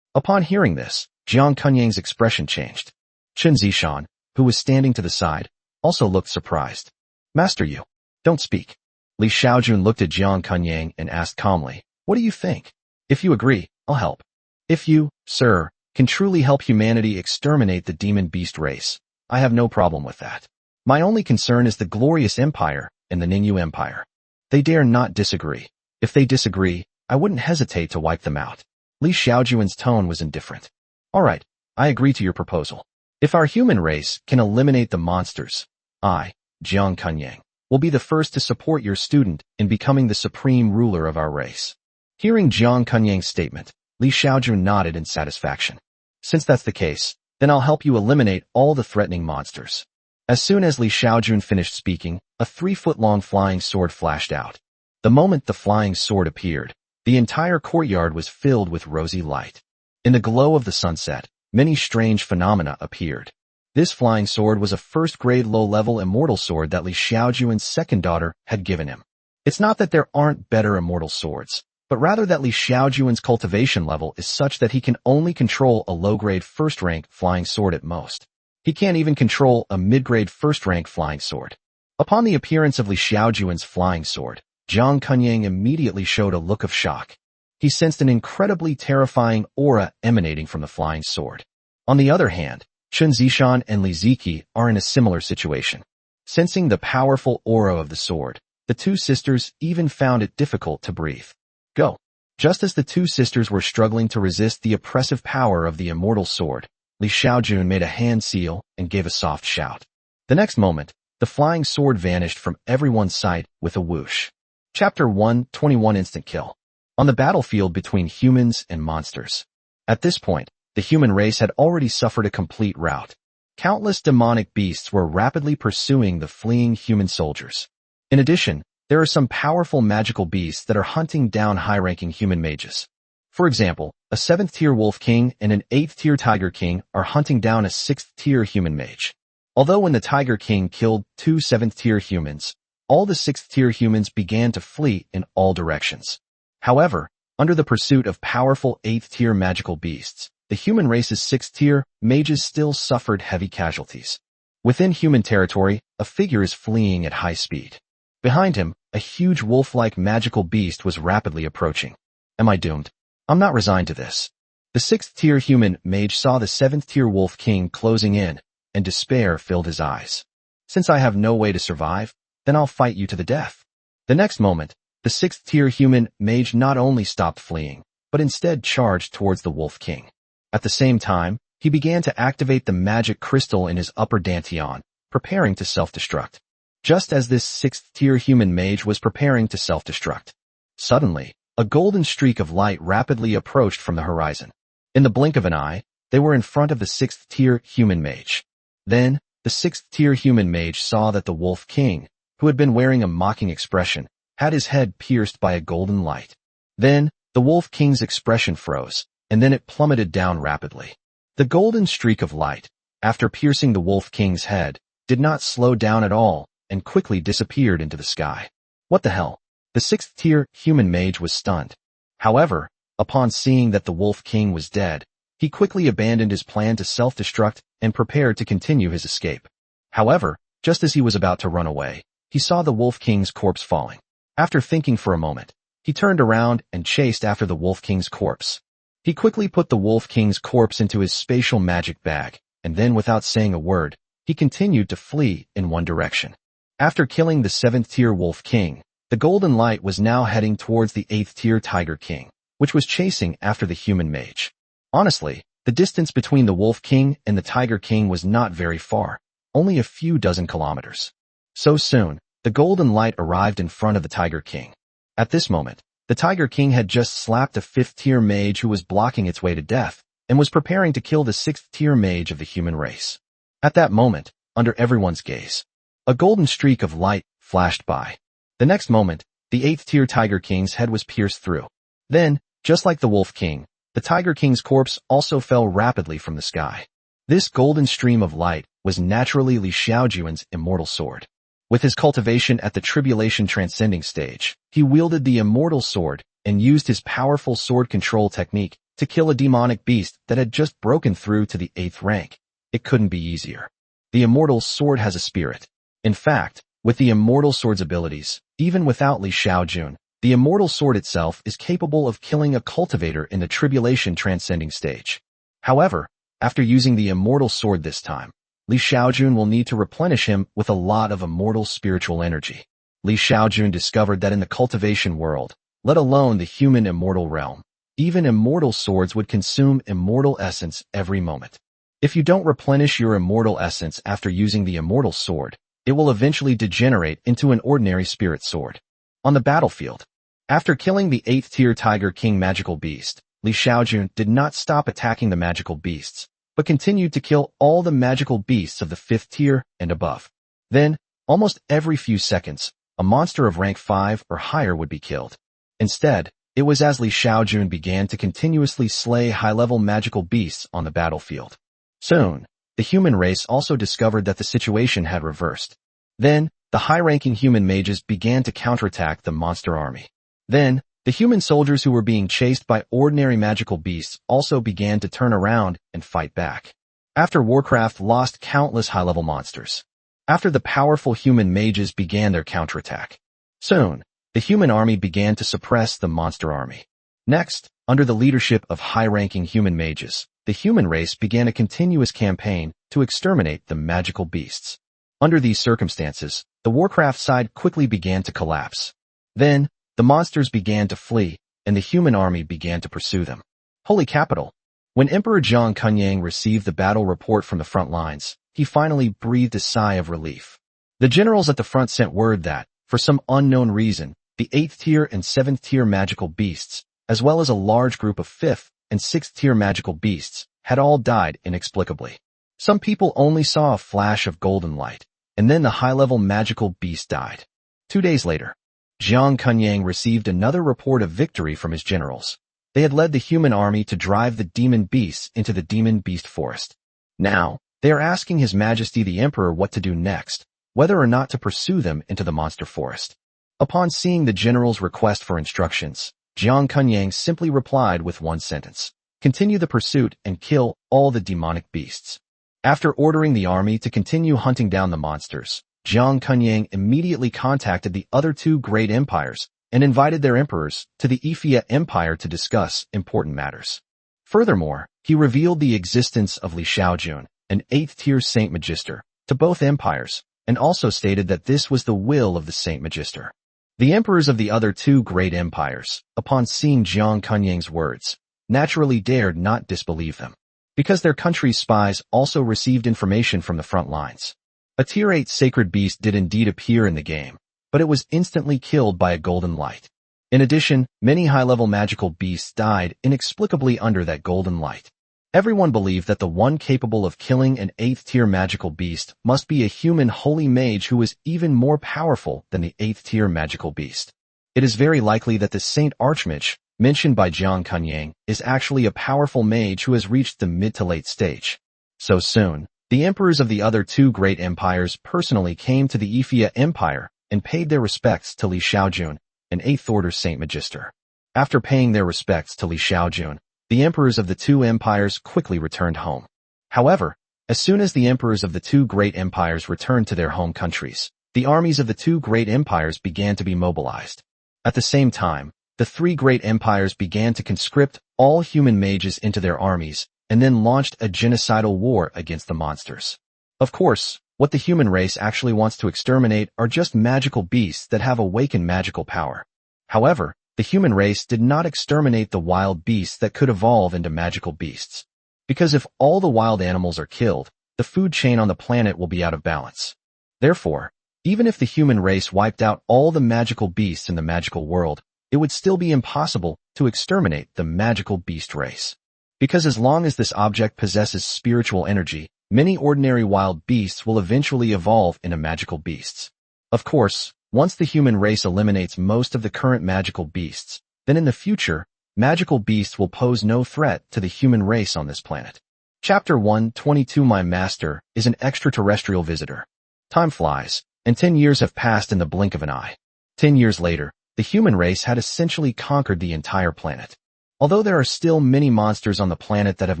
A: Upon hearing this, Jiang Kunyang's expression changed. Chen Zishan, who was standing to the side, also looked surprised. "Master, you don't speak." Li Xiaojun looked at Jiang Kunyang and asked calmly, "What do you think? If you agree, I'll help. If you, sir, can truly help humanity exterminate the demon beast race, I have no problem with that. My only concern is the Glorious Empire and the Ningyu Empire. They dare not disagree. If they disagree, I wouldn't hesitate to wipe them out." Li Xiaojun's tone was indifferent. "All right, I agree to your proposal. If our human race can eliminate the monsters, I, Jiang Kunyang, will be the first to support your student in becoming the supreme ruler of our race." Hearing Jiang Kunyang's statement, Li Xiaojun nodded in satisfaction. "Since that's the case, then I'll help you eliminate all the threatening monsters." As soon as Li Xiaojun finished speaking, a 3-foot-long flying sword flashed out. The moment the flying sword appeared, the entire courtyard was filled with rosy light. In the glow of the sunset, many strange phenomena appeared. This flying sword was a first-grade low-level immortal sword that Li Xiaojun's second daughter had given him. It's not that there aren't better immortal swords, but rather that Li Xiaojun's cultivation level is such that he can only control a low-grade first-rank flying sword at most. He can't even control a mid-grade first-rank flying sword. Upon the appearance of Li Xiaojun's flying sword, Zhang Kunyang immediately showed a look of shock. He sensed an incredibly terrifying aura emanating from the flying sword. On the other hand, Chen Zishan and Li Ziki are in a similar situation. Sensing the powerful aura of the sword, the two sisters even found it difficult to breathe. Go. Just as the two sisters were struggling to resist the oppressive power of the immortal sword, Li Xiaojun made a hand seal and gave a soft shout. The next moment, the flying sword vanished from everyone's sight with a whoosh. Chapter 121 Instant Kill. On the battlefield between humans and monsters. At this point, the human race had already suffered a complete rout. Countless demonic beasts were rapidly pursuing the fleeing human soldiers. In addition, there are some powerful magical beasts that are hunting down high-ranking human mages. For example, a 7th-tier wolf king and an 8th-tier tiger king are hunting down a 6th-tier human mage. Although when the tiger king killed 2 7th-tier humans, all the 6th-tier humans began to flee in all directions. However, under the pursuit of powerful 8th-tier magical beasts, the human race's 6th-tier mages still suffered heavy casualties. Within human territory, a figure is fleeing at high speed. Behind him, a huge wolf-like magical beast was rapidly approaching. Am I doomed? I'm not resigned to this. The 6th-tier human mage saw the 7th-tier wolf king closing in, and despair filled his eyes. Since I have no way to survive, then I'll fight you to the death. The next moment, the 6th-tier human mage not only stopped fleeing, but instead charged towards the wolf king. At the same time, he began to activate the magic crystal in his upper dantian, preparing to self-destruct. Just as this 6th-tier human mage was preparing to self-destruct, suddenly, a golden streak of light rapidly approached from the horizon. In the blink of an eye, they were in front of the 6th-tier human mage. Then, the 6th-tier human mage saw that the wolf king, who had been wearing a mocking expression, had his head pierced by a golden light. Then, the wolf king's expression froze, and then it plummeted down rapidly. The golden streak of light, after piercing the wolf king's head, did not slow down at all and quickly disappeared into the sky. What the hell? The 6th-tier human mage was stunned. However, upon seeing that the wolf king was dead, he quickly abandoned his plan to self-destruct and prepared to continue his escape. However, just as he was about to run away, he saw the wolf king's corpse falling. After thinking for a moment, he turned around and chased after the wolf king's corpse. He quickly put the wolf king's corpse into his spatial magic bag, and then without saying a word, he continued to flee in one direction. After killing the 7th-tier wolf king, the golden light was now heading towards the 8th-tier tiger king, which was chasing after the human mage. Honestly, the distance between the wolf king and the tiger king was not very far, only a few dozen kilometers. So soon, the golden light arrived in front of the tiger king. At this moment, the tiger king had just slapped a 5th-tier mage who was blocking its way to death, and was preparing to kill the 6th-tier mage of the human race. At that moment, under everyone's gaze, a golden streak of light flashed by. The next moment, the 8th-tier tiger king's head was pierced through. Then, just like the wolf king, the tiger king's corpse also fell rapidly from the sky. This golden stream of light was naturally Li Xiaojun's immortal sword. With his cultivation at the tribulation transcending stage, he wielded the immortal sword and used his powerful sword control technique to kill a demonic beast that had just broken through to the 8th rank. It couldn't be easier. The immortal sword has a spirit. In fact, with the immortal sword's abilities, even without Li Xiaojun, the immortal sword itself is capable of killing a cultivator in the tribulation transcending stage. However, after using the immortal sword this time, Li Xiaojun will need to replenish him with a lot of immortal spiritual energy. Li Xiaojun discovered that in the cultivation world, let alone the human immortal realm, even immortal swords would consume immortal essence every moment. If you don't replenish your immortal essence after using the immortal sword, it will eventually degenerate into an ordinary spirit sword. On the battlefield, after killing the 8th-tier tiger king magical beast, Li Xiaojun did not stop attacking the magical beasts, but continued to kill all the magical beasts of the 5th tier and above. Then, almost every few seconds, a monster of rank 5 or higher would be killed. Instead, it was as Xiaojun began to continuously slay high-level magical beasts on the battlefield. Soon, the human race also discovered that the situation had reversed. Then, the high-ranking human mages began to counterattack the monster army. Then, the human soldiers who were being chased by ordinary magical beasts also began to turn around and fight back. After Warcraft lost countless high-level monsters. After the powerful human mages began their counterattack. Soon, the human army began to suppress the monster army. Next, under the leadership of high-ranking human mages, the human race began a continuous campaign to exterminate the magical beasts. Under these circumstances, the Warcraft side quickly began to collapse. Then, the monsters began to flee, and the human army began to pursue them. Holy Capital. When Emperor Jiang Kunyang received the battle report from the front lines, he finally breathed a sigh of relief. The generals at the front sent word that, for some unknown reason, the 8th tier and 7th tier magical beasts, as well as a large group of 5th and 6th tier magical beasts, had all died inexplicably. Some people only saw a flash of golden light, and then the high-level magical beast died. 2 days later, Jiang Kunyang received another report of victory from his generals. They had led the human army to drive the demon beasts into the demon beast forest. Now, they are asking His Majesty the Emperor what to do next, whether or not to pursue them into the monster forest. Upon seeing the general's request for instructions, Jiang Kunyang simply replied with one sentence: continue the pursuit and kill all the demonic beasts. After ordering the army to continue hunting down the monsters, Jiang Kunyang immediately contacted the other 2 great empires and invited their emperors to the Ifia Empire to discuss important matters. Furthermore, he revealed the existence of Xiaojun, an 8th tier Saint Magister, to both empires, and also stated that this was the will of the Saint Magister. The emperors of the other 2 great empires, upon seeing Jiang Kunyang's words, naturally dared not disbelieve them, because their country's spies also received information from the front lines. A tier 8 sacred beast did indeed appear in the game, but it was instantly killed by a golden light. In addition, many high-level magical beasts died inexplicably under that golden light. Everyone believed that the one capable of killing an 8th tier magical beast must be a human holy mage who is even more powerful than the 8th tier magical beast. It is very likely that the Saint Archmage, mentioned by Jiang Kunyang, is actually a powerful mage who has reached the mid to late stage. So soon, the emperors of the other 2 great empires personally came to the Ifia Empire and paid their respects to Xiaojun, an 8th order Saint Magister. After paying their respects to Xiaojun, the emperors of the 2 empires quickly returned home. However, as soon as the emperors of the 2 great empires returned to their home countries, the armies of the 2 great empires began to be mobilized. At the same time, the 3 great empires began to conscript all human mages into their armies and then launched a genocidal war against the monsters. Of course, what the human race actually wants to exterminate are just magical beasts that have awakened magical power. However, the human race did not exterminate the wild beasts that could evolve into magical beasts. Because if all the wild animals are killed, the food chain on the planet will be out of balance. Therefore, even if the human race wiped out all the magical beasts in the magical world, it would still be impossible to exterminate the magical beast race. Because as long as this object possesses spiritual energy, many ordinary wild beasts will eventually evolve into magical beasts. Of course, once the human race eliminates most of the current magical beasts, then in the future, magical beasts will pose no threat to the human race on this planet. Chapter 122 My Master is an extraterrestrial visitor. Time flies, and 10 years have passed in the blink of an eye. 10 years later, the human race had essentially conquered the entire planet. Although there are still many monsters on the planet that have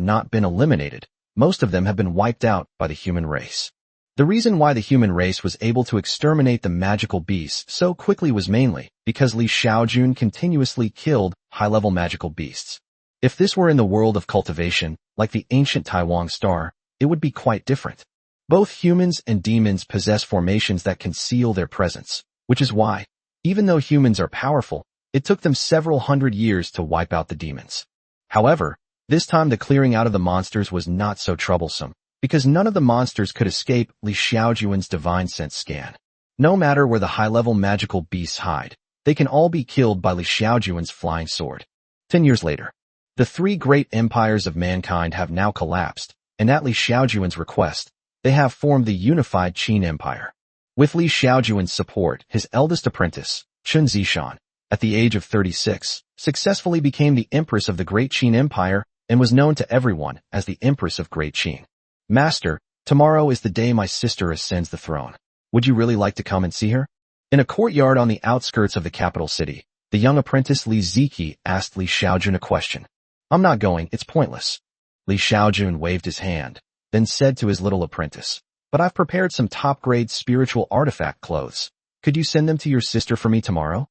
A: not been eliminated, most of them have been wiped out by the human race. The reason why the human race was able to exterminate the magical beasts so quickly was mainly because Xiaojun continuously killed high-level magical beasts. If this were in the world of cultivation, like the ancient Taiwan star, it would be quite different. Both humans and demons possess formations that conceal their presence, which is why, even though humans are powerful, it took them several hundred years to wipe out the demons. However, this time the clearing out of the monsters was not so troublesome, because none of the monsters could escape Xiaojun's divine sense scan. No matter where the high-level magical beasts hide, they can all be killed by Xiaojun's flying sword. 10 years later, the 3 great empires of mankind have now collapsed, and at Li Xiaojun's request, they have formed the unified Qin Empire. With Li Xiaojun's support, his eldest apprentice, Chun Zishan, at the age of 36, successfully became the empress of the Great Qin Empire and was known to everyone as the Empress of Great Qin. Master, tomorrow is the day my sister ascends the throne. Would you really like to come and see her? In a courtyard on the outskirts of the capital city, the young apprentice Li Ziki asked Li Xiaojun a question. I'm not going, it's pointless. Li Xiaojun waved his hand, then said to his little apprentice, but I've prepared some top-grade spiritual artifact clothes. Could you send them to your sister for me tomorrow?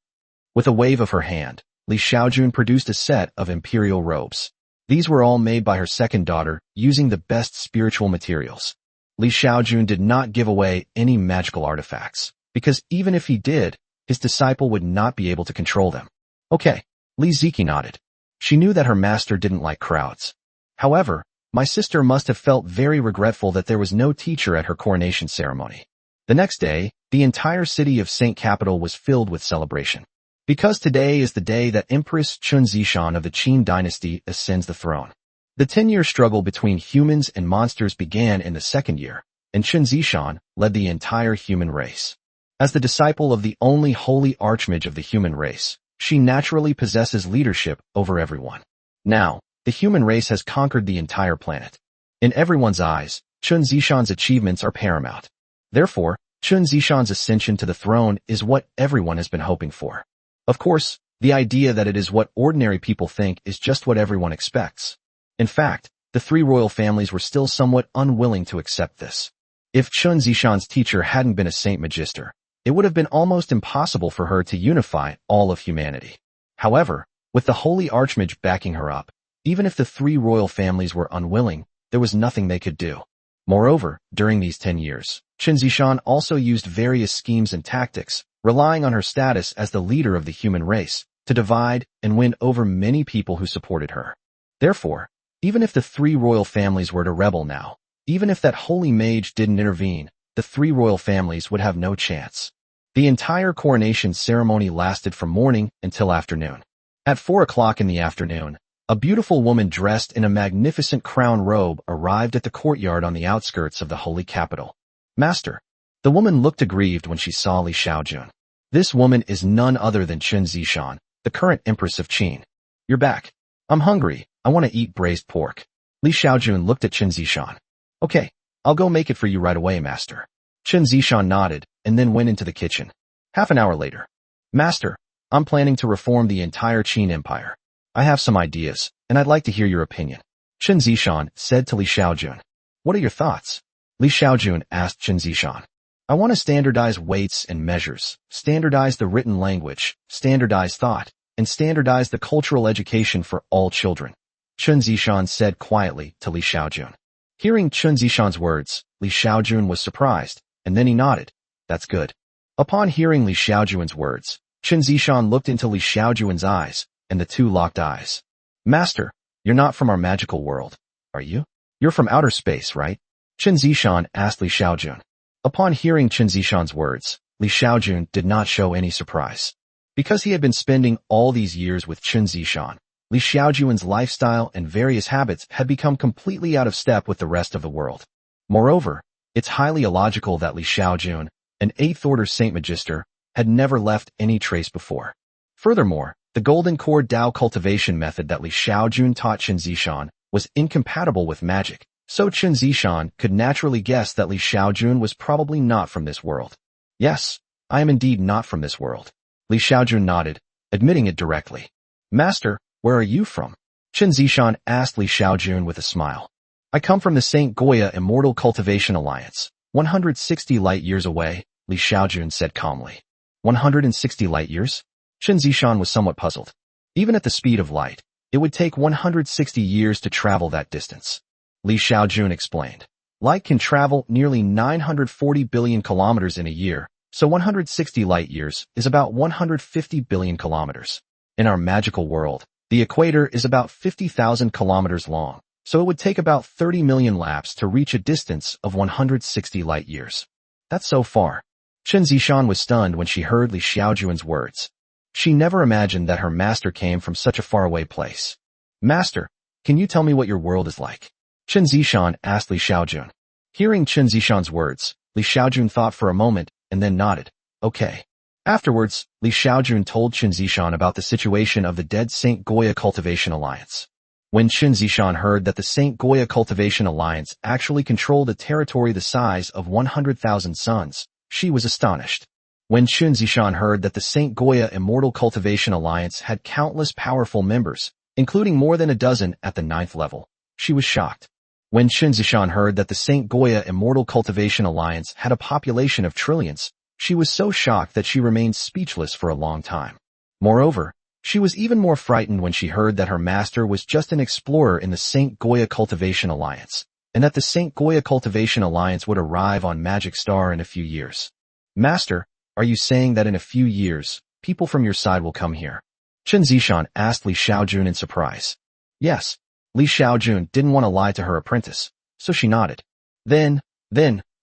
A: With a wave of her hand, Li Xiaojun produced a set of imperial robes. These were all made by her second daughter, using the best spiritual materials. Li Xiaojun did not give away any magical artifacts, because even if he did, his disciple would not be able to control them. Okay, Li Ziki nodded. She knew that her master didn't like crowds. However, my sister must have felt very regretful that there was no teacher at her coronation ceremony. The next day, the entire city of Saint Capital was filled with celebration. Because today is the day that Empress Chun Zishan of the Qin dynasty ascends the throne. The 10-year struggle between humans and monsters began in the second year, and Chun Zishan led the entire human race. As the disciple of the only holy archmage of the human race, she naturally possesses leadership over everyone. Now, the human race has conquered the entire planet. In everyone's eyes, Chun Zishan's achievements are paramount. Therefore, Chun Zishan's ascension to the throne is what everyone has been hoping for. Of course, the idea that it is what ordinary people think is just what everyone expects. In fact, the three royal families were still somewhat unwilling to accept this. If Chun Zishan's teacher hadn't been a Saint Magister, it would have been almost impossible for her to unify all of humanity. However, with the holy archmage backing her up, even if the three royal families were unwilling, there was nothing they could do. Moreover, during these 10 years, Chun Zishan also used various schemes and tactics, relying on her status as the leader of the human race, to divide and win over many people who supported her. Therefore, even if the three royal families were to rebel now, even if that holy mage didn't intervene, the three royal families would have no chance. The entire coronation ceremony lasted from morning until afternoon. At 4 o'clock in the afternoon, a beautiful woman dressed in a magnificent crown robe arrived at the courtyard on the outskirts of the holy capital. Master, the woman looked aggrieved when she saw Li Xiaojun. This woman is none other than Chun Zishan, the current empress of Qin. You're back. I'm hungry. I want to eat braised pork. Li Xiaojun looked at Chun Zishan. Okay, I'll go make it for you right away, master. Chun Zishan nodded and then went into the kitchen. Half an hour later. Master, I'm planning to reform the entire Qin Empire. I have some ideas, and I'd like to hear your opinion. Chun Zishan said to Li Xiaojun. What are your thoughts? Li Xiaojun asked Chun Zishan. I want to standardize weights and measures, standardize the written language, standardize thought, and standardize the cultural education for all children. Chun Zishan said quietly to Li Xiaojun. Hearing Chun Zishan's words, Li Xiaojun was surprised, and then he nodded. That's good. Upon hearing Li Xiaojun's words, Chun Zishan looked into Li Xiaojun's eyes, and the two locked eyes. Master, you're not from our magical world, are you? You're from outer space, right? Chun Zishan asked Li Xiaojun. Upon hearing Chun Zishan's words, Li Xiaojun did not show any surprise. Because he had been spending all these years with Chun Zishan, Li Xiaojun's lifestyle and various habits had become completely out of step with the rest of the world. Moreover, it's highly illogical that Li Xiaojun, an 8th-order Saint Magister, had never left any trace before. Furthermore, the golden core Dao cultivation method that Li Xiaojun taught Chun Zishan was incompatible with magic, so Chun Zishan could naturally guess that Li Xiaojun was probably not from this world. Yes, I am indeed not from this world. Li Xiaojun nodded, admitting it directly. Master, where are you from? Chun Zishan asked Li Xiaojun with a smile. I come from the St. Goya Immortal Cultivation Alliance, 160 light-years away, Li Xiaojun said calmly. 160 light-years? Chun Zishan was somewhat puzzled. Even at the speed of light, it would take 160 years to travel that distance. Li Xiaojun explained. Light can travel nearly 940 billion kilometers in a year, so 160 light-years is about 150 billion kilometers. In our magical world, the equator is about 50,000 kilometers long, so it would take about 30 million laps to reach a distance of 160 light-years. That's so far. Chun Zishan was stunned when she heard Li Xiaojun's words. She never imagined that her master came from such a faraway place. Master, can you tell me what your world is like? Chen Zishan asked Li Xiaojun. Hearing Chen Zishan's words, Li Xiaojun thought for a moment and then nodded. Okay. Afterwards, Li Xiaojun told Chen Zishan about the situation of the dead Saint Goya Cultivation Alliance. When Chen Zishan heard that the Saint Goya Cultivation Alliance actually controlled a territory the size of 100,000 suns, she was astonished. When Chen Zishan heard that the Saint Goya Immortal Cultivation Alliance had countless powerful members, including more than a dozen at the 9th level, she was shocked. When Chen Zishan heard that the Saint Goya Immortal Cultivation Alliance had a population of trillions, she was so shocked that she remained speechless for a long time. Moreover, she was even more frightened when she heard that her master was just an explorer in the Saint Goya Cultivation Alliance, and that the Saint Goya Cultivation Alliance would arrive on Magic Star in a few years. Master, are you saying that in a few years, people from your side will come here? Chen Zishan asked Li Xiaojun in surprise. Yes. Li Xiaojun didn't want to lie to her apprentice, so she nodded. Then,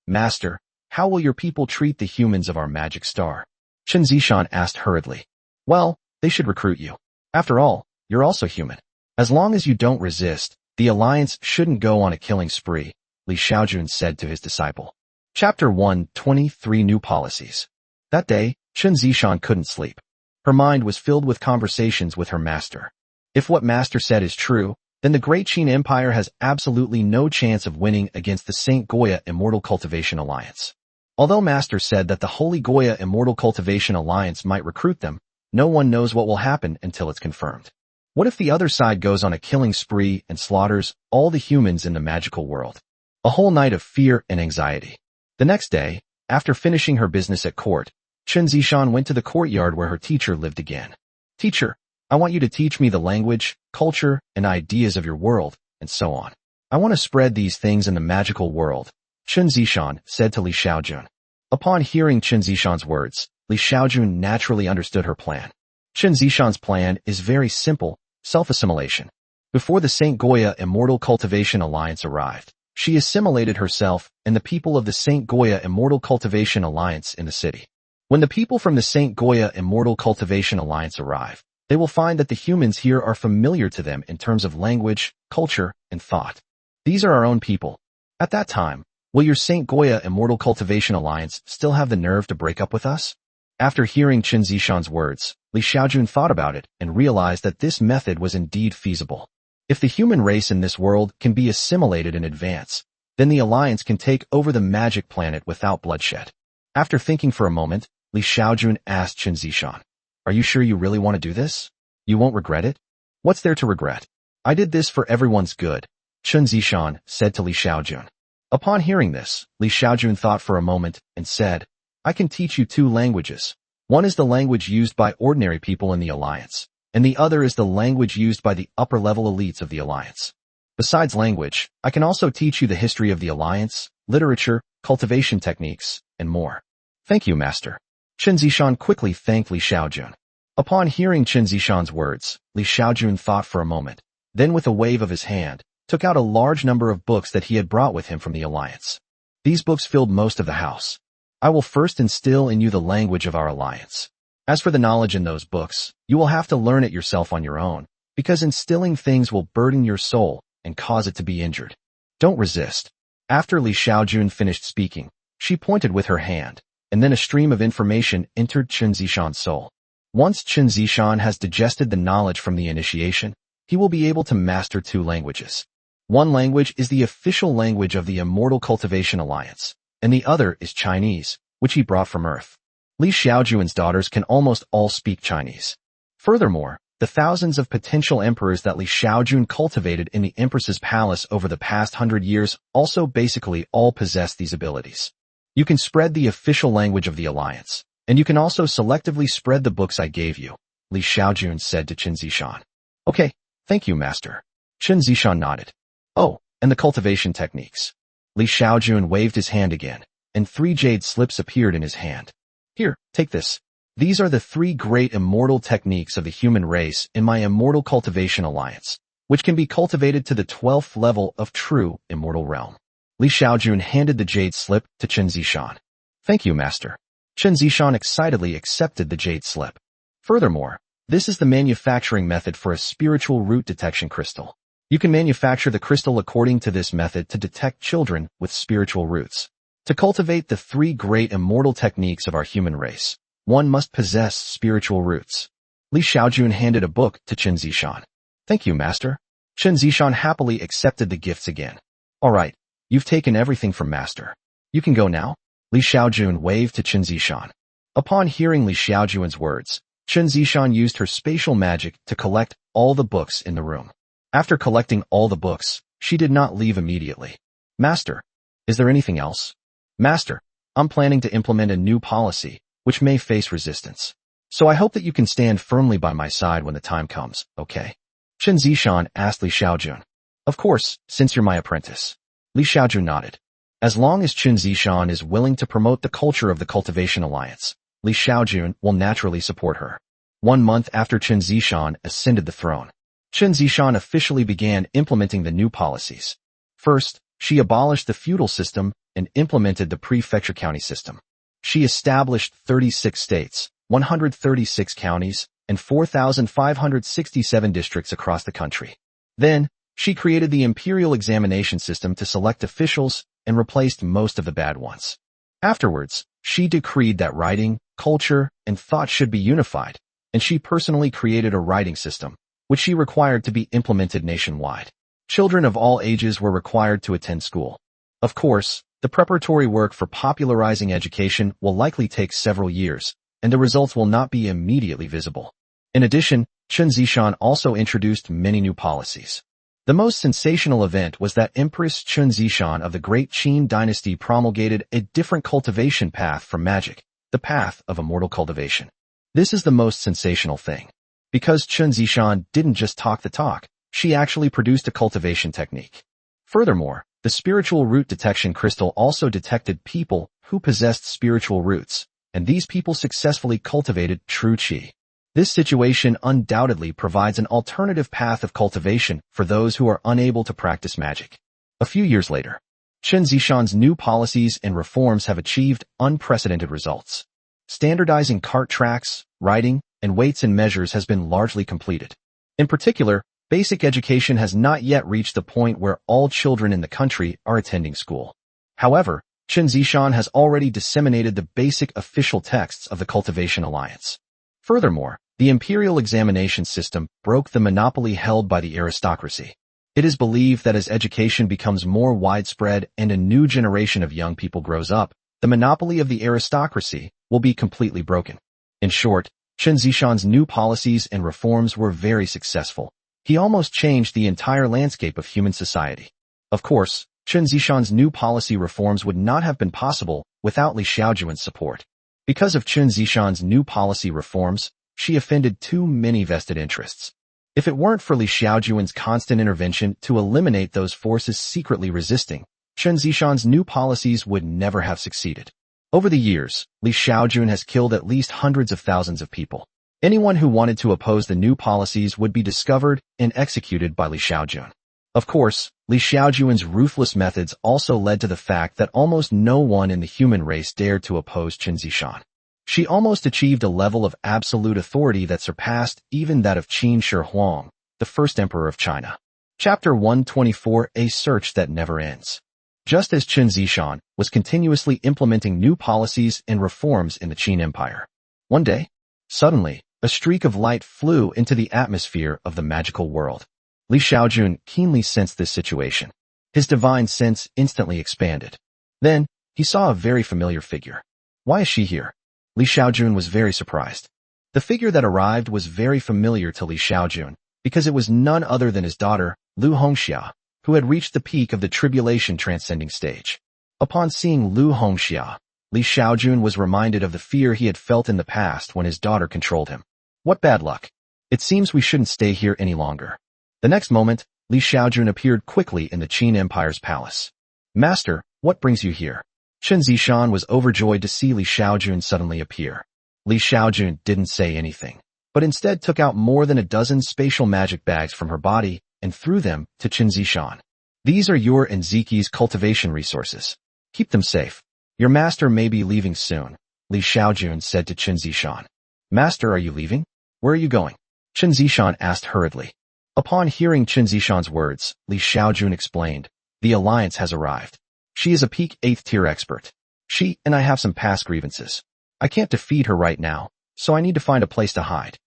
A: Master, how will your people treat the humans of our Magic Star? Chen Zishan asked hurriedly. Well, they should recruit you. After all, you're also human. As long as you don't resist, the Alliance shouldn't go on a killing spree, Li Xiaojun said to his disciple. Chapter 123 New Policies. That day, Chen Zishan couldn't sleep. Her mind was filled with conversations with her master. If what master said is true, then the Great Qin Empire has absolutely no chance of winning against the Saint Goya Immortal Cultivation Alliance. Although master said that the Holy Goya Immortal Cultivation Alliance might recruit them, no one knows what will happen until it's confirmed. What if the other side goes on a killing spree and slaughters all the humans in the magical world? A whole night of fear and anxiety. The next day, after finishing her business at court, Chen Zishan went to the courtyard where her teacher lived again. Teacher, I want you to teach me the language, culture, and ideas of your world, and so on. I want to spread these things in the magical world, Chen Zishan said to Li Xiaojun. Upon hearing Chen Zishan's words, Li Xiaojun naturally understood her plan. Chen Zishan's plan is very simple, self-assimilation. Before the Saint Goya Immortal Cultivation Alliance arrived, she assimilated herself and the people of the Saint Goya Immortal Cultivation Alliance in the city. When the people from the Saint Goya Immortal Cultivation Alliance arrive, they will find that the humans here are familiar to them in terms of language, culture, and thought. These are our own people. At that time, will your Saint Goya Immortal Cultivation Alliance still have the nerve to break up with us? After hearing Chen Zishan's words, Li Xiaojun thought about it and realized that this method was indeed feasible. If the human race in this world can be assimilated in advance, then the Alliance can take over the magic planet without bloodshed. After thinking for a moment, Li Xiaojun asked Chen Zishan, Are you sure you really want to do this? You won't regret it? What's there to regret? I did this for everyone's good, Chen Zishan said to Li Xiaojun. Upon hearing this, Li Xiaojun thought for a moment and said, I can teach you 2 languages. One is the language used by ordinary people in the Alliance, and the other is the language used by the upper-level elites of the Alliance. Besides language, I can also teach you the history of the Alliance, literature, cultivation techniques, and more. Thank you, Master. Chen Zishan quickly thanked Li Xiaojun. Upon hearing Chen Zishan's words, Li Xiaojun thought for a moment, then with a wave of his hand, took out a large number of books that he had brought with him from the Alliance. These books filled most of the house. I will first instill in you the language of our Alliance. As for the knowledge in those books, you will have to learn it yourself on your own, because instilling things will burden your soul and cause it to be injured. Don't resist. After Li Xiaojun finished speaking, she pointed with her hand, and then a stream of information entered Chen Zishan's soul. Once Chen Zishan has digested the knowledge from the initiation, he will be able to master 2 languages. One language is the official language of the Immortal Cultivation Alliance, and the other is Chinese, which he brought from Earth. Li Xiaojun's daughters can almost all speak Chinese. Furthermore, the thousands of potential emperors that Li Xiaojun cultivated in the Empress's palace over the past 100 years also basically all possess these abilities. You can spread the official language of the Alliance, and you can also selectively spread the books I gave you, Li Xiaojun said to Chen Zishan. Okay, thank you, Master. Chen Zishan nodded. Oh, and the cultivation techniques. Li Xiaojun waved his hand again, and 3 jade slips appeared in his hand. Here, take this. These are the 3 great immortal techniques of the human race in my Immortal Cultivation Alliance, which can be cultivated to the 12th level of true immortal realm. Li Xiaojun handed the jade slip to Chen Zishan. Thank you, Master. Chen Zishan excitedly accepted the jade slip. Furthermore, this is the manufacturing method for a spiritual root detection crystal. You can manufacture the crystal according to this method to detect children with spiritual roots. To cultivate the three great immortal techniques of our human race, one must possess spiritual roots. Li Xiaojun handed a book to Qin Zishan. Thank you, Master. Qin Zishan happily accepted the gifts again. All right, you've taken everything from Master. You can go now. Li Xiaojun waved to Qin Zishan. Upon hearing Li Xiaojun's words, Qin Zishan used her spatial magic to collect all the books in the room. After collecting all the books, she did not leave immediately. Master, is there anything else? Master, I'm planning to implement a new policy, which may face resistance. So I hope that you can stand firmly by my side when the time comes, okay? Qin Zishan asked Li Xiaojun. Of course, since you're my apprentice. Li Xiaojun nodded. As long as Qin Zishan is willing to promote the culture of the Cultivation Alliance, Li Xiaojun will naturally support her. 1 month after Qin Zishan ascended the throne, Qin Zishan officially began implementing the new policies. First, she abolished the feudal system and implemented the prefecture county system. She established 36 states, 136 counties, and 4,567 districts across the country. Then, she created the imperial examination system to select officials and replaced most of the bad ones. Afterwards, she decreed that writing, culture, and thought should be unified, and she personally created a writing system, which she required to be implemented nationwide. Children of all ages were required to attend school. Of course, the preparatory work for popularizing education will likely take several years, and the results will not be immediately visible. In addition, Qin Zishan also introduced many new policies. The most sensational event was that Empress Qin Zishan of the Great Qin dynasty promulgated a different cultivation path from magic, the path of immortal cultivation. This is the most sensational thing. Because Qin Zishan didn't just talk the talk, she actually produced a cultivation technique. Furthermore, the spiritual root detection crystal also detected people who possessed spiritual roots, and these people successfully cultivated true qi. This situation undoubtedly provides an alternative path of cultivation for those who are unable to practice magic. A few years later, Qin Zishan's new policies and reforms have achieved unprecedented results. Standardizing cart tracks, writing, and weights and measures has been largely completed. In particular, basic education has not yet reached the point where all children in the country are attending school. However, Qin Zishan has already disseminated the basic official texts of the Cultivation Alliance. Furthermore, the imperial examination system broke the monopoly held by the aristocracy. It is believed that as education becomes more widespread and a new generation of young people grows up, the monopoly of the aristocracy will be completely broken. In short, Qin Zishan's new policies and reforms were very successful. He almost changed the entire landscape of human society. Of course, Qin Zishan's new policy reforms would not have been possible without Li Xiaojun's support. Because of Qin Zishan's new policy reforms, she offended too many vested interests. If it weren't for Li Xiaojun's constant intervention to eliminate those forces secretly resisting, Qin Zishan's new policies would never have succeeded. Over the years, Li Xiaojun has killed at least hundreds of thousands of people. Anyone who wanted to oppose the new policies would be discovered and executed by Li Xiaojun. Of course, Li Xiaojun's ruthless methods also led to the fact that almost no one in the human race dared to oppose Qin Zishan. She almost achieved a level of absolute authority that surpassed even that of Qin Shi Huang, the first emperor of China. Chapter 124: A Search That Never Ends. Just as Qin Zishan was continuously implementing new policies and reforms in the Qin Empire, one day, suddenly, a streak of light flew into the atmosphere of the magical world. Li Xiaojun keenly sensed this situation. His divine sense instantly expanded. Then, he saw a very familiar figure. Why is she here? Li Xiaojun was very surprised. The figure that arrived was very familiar to Li Xiaojun, because it was none other than his daughter, Lu Hongxia, who had reached the peak of the tribulation transcending stage. Upon seeing Lu Hongxia, Li Xiaojun was reminded of the fear he had felt in the past when his daughter controlled him. What bad luck. It seems we shouldn't stay here any longer. The next moment, Li Xiaojun appeared quickly in the Qin Empire's palace. Master, what brings you here? Qin Zishan was overjoyed to see Li Xiaojun suddenly appear. Li Xiaojun didn't say anything, but instead took out more than a dozen spatial magic bags from her body and threw them to Qin Zishan. These are your and Ziki's cultivation resources. Keep them safe. Your master may be leaving soon, Li Xiaojun said to Qin Zishan. Master, are you leaving? Where are you going? Qin Zishan asked hurriedly. Upon hearing Qin Zishan's words, Li Xiaojun explained, "The alliance has arrived. She is a peak 8th tier expert. She and I have some past grievances. I can't defeat her right now, so I need to find a place to hide."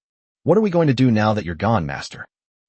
A: "What are we going to do now that you're gone, master?"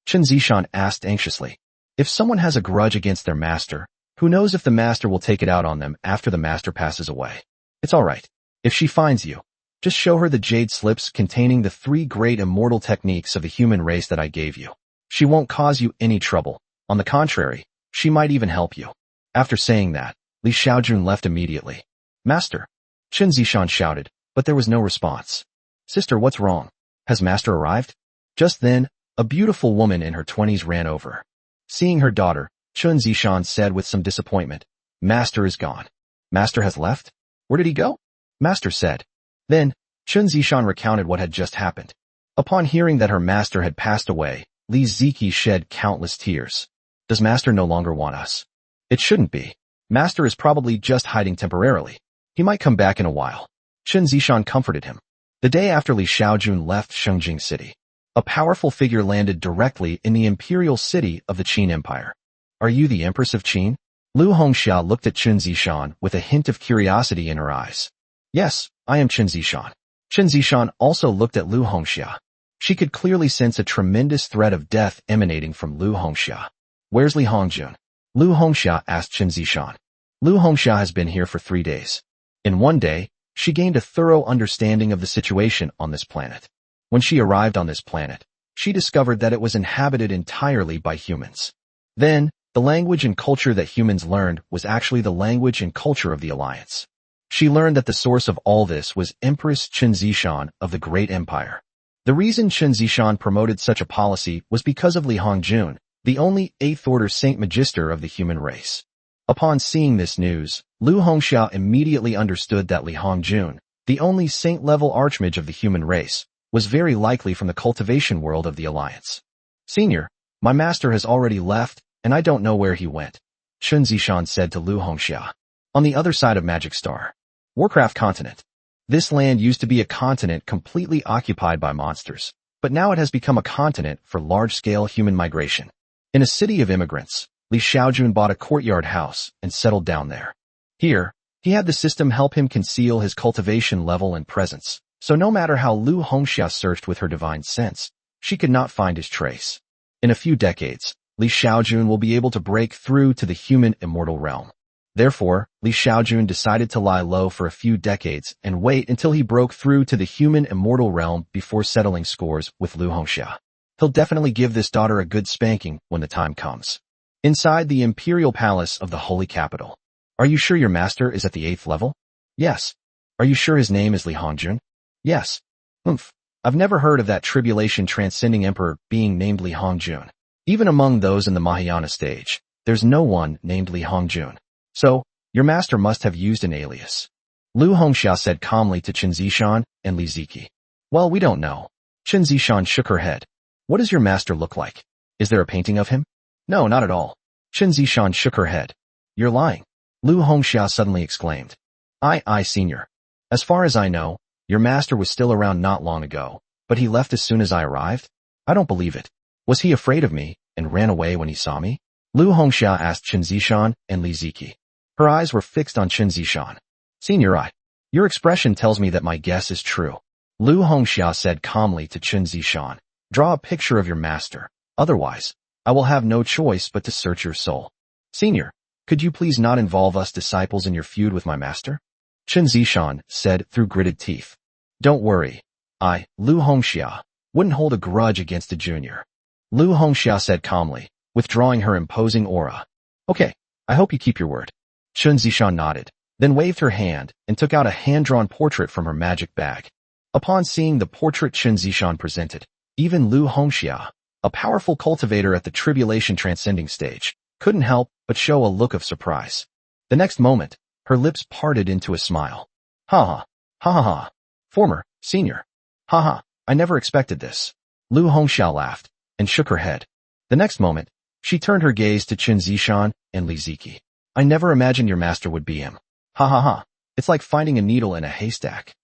A: Qin Zishan asked anxiously. If someone has a grudge against their master, who knows if the master will take it out on them after the master passes away? It's alright. If she finds you, just show her the jade slips containing the 3 great immortal techniques of the human race that I gave you. She won't cause you any trouble. On the contrary, she might even help you. After saying that, Li Xiaojun left immediately. "Master!" Qin Zishan shouted, but there was no response. "Sister, what's wrong? Has master arrived?" Just then, a beautiful woman in her 20s ran over. Seeing her daughter, Qin Zishan said with some disappointment, "Master is gone." "Master has left? Where did he go?" Master said. Then, Qin Zishan recounted what had just happened. Upon hearing that her master had passed away, Li Ziki shed countless tears. "Does master no longer want us?" "It shouldn't be. Master is probably just hiding temporarily. He might come back in a while." Qin Zishan comforted him. The day after Li Xiaojun left Shengjing City, a powerful figure landed directly in the imperial city of the Qin Empire. "Are you the Empress of Qin?" Lu Hongxia looked at Qin Zishan with a hint of curiosity in her eyes. "Yes, I am Qin Zishan." Qin Zishan also looked at Lu Hongxia. She could clearly sense a tremendous threat of death emanating from Lu Hongxia. "Where's Li Hongjun?" Lu Hongxia asked Qin Zishan. "Lu Hongxia has been here for 3 days. In 1 day, she gained a thorough understanding of the situation on this planet. When she arrived on this planet, she discovered that it was inhabited entirely by humans. Then, the language and culture that humans learned was actually the language and culture of the Alliance. She learned that the source of all this was Empress Qin Zishan of the Great Empire. The reason Qin Zishan promoted such a policy was because of Li Hongjun, the only 8th order Saint Magister of the human race. Upon seeing this news, Lu Hongxia immediately understood that Li Hongjun, the only saint-level archmage of the human race, was very likely from the cultivation world of the Alliance. "Senior, my master has already left, and I don't know where he went," Qin Zishan said to Lu Hongxia. "On the other side of Magic Star. Warcraft continent. This land used to be a continent completely occupied by monsters, but now it has become a continent for large-scale human migration. In a city of immigrants, Li Xiaojun bought a courtyard house and settled down there. Here, he had the system help him conceal his cultivation level and presence, so no matter how Lu Hongxia searched with her divine sense, she could not find his trace. In a few decades, Li Xiaojun will be able to break through to the human immortal realm. Therefore, Li Xiaojun decided to lie low for a few decades and wait until he broke through to the human immortal realm before settling scores with Lu Hongxia. He'll definitely give this daughter a good spanking when the time comes." Inside the imperial palace of the holy capital. "Are you sure your master is at the 8th level?" "Yes." "Are you sure his name is Li Hongjun?" "Yes." "Oomph. I've never heard of that tribulation transcending emperor being named Li Hongjun. Even among those in the Mahayana stage, there's no one named Li Hongjun. So, your master must have used an alias." Lu Hongxia said calmly to Qin Zishan and Li Ziki. "Well, we don't know." Qin Zishan shook her head. "What does your master look like? Is there a painting of him?" "No, not at all." Qin Zishan shook her head. "You're lying," Lu Hongxia suddenly exclaimed. I, senior. As far as I know, your master was still around not long ago, but he left as soon as I arrived? I don't believe it. Was he afraid of me and ran away when he saw me?" Lu Hongxia asked Qin Zishan and Li Ziki. Her eyes were fixed on Qin Zishan. "Senior, your expression tells me that my guess is true." Lu Hongxia said calmly to Qin Zishan. "Draw a picture of your master. Otherwise, I will have no choice but to search your soul." "Senior, could you please not involve us disciples in your feud with my master?" Qin Zishan said through gritted teeth. "Don't worry. I, Lu Hongxia, wouldn't hold a grudge against a junior." Lu Hongxia said calmly, withdrawing her imposing aura. "Okay, I hope you keep your word." Qin Zishan nodded, then waved her hand and took out a hand-drawn portrait from her magic bag. Upon seeing the portrait Qin Zishan presented, even Lu Hongxia, a powerful cultivator at the tribulation transcending stage, couldn't help but show a look of surprise. The next moment, her lips parted into a smile. Ha ha, former, senior. Ha ha, I never expected this." Lu Hongxia laughed and shook her head. The next moment, she turned her gaze to Qin Zishan and Li Ziki. "I never imagined your master would be him. Ha ha ha, it's like finding a needle in a haystack."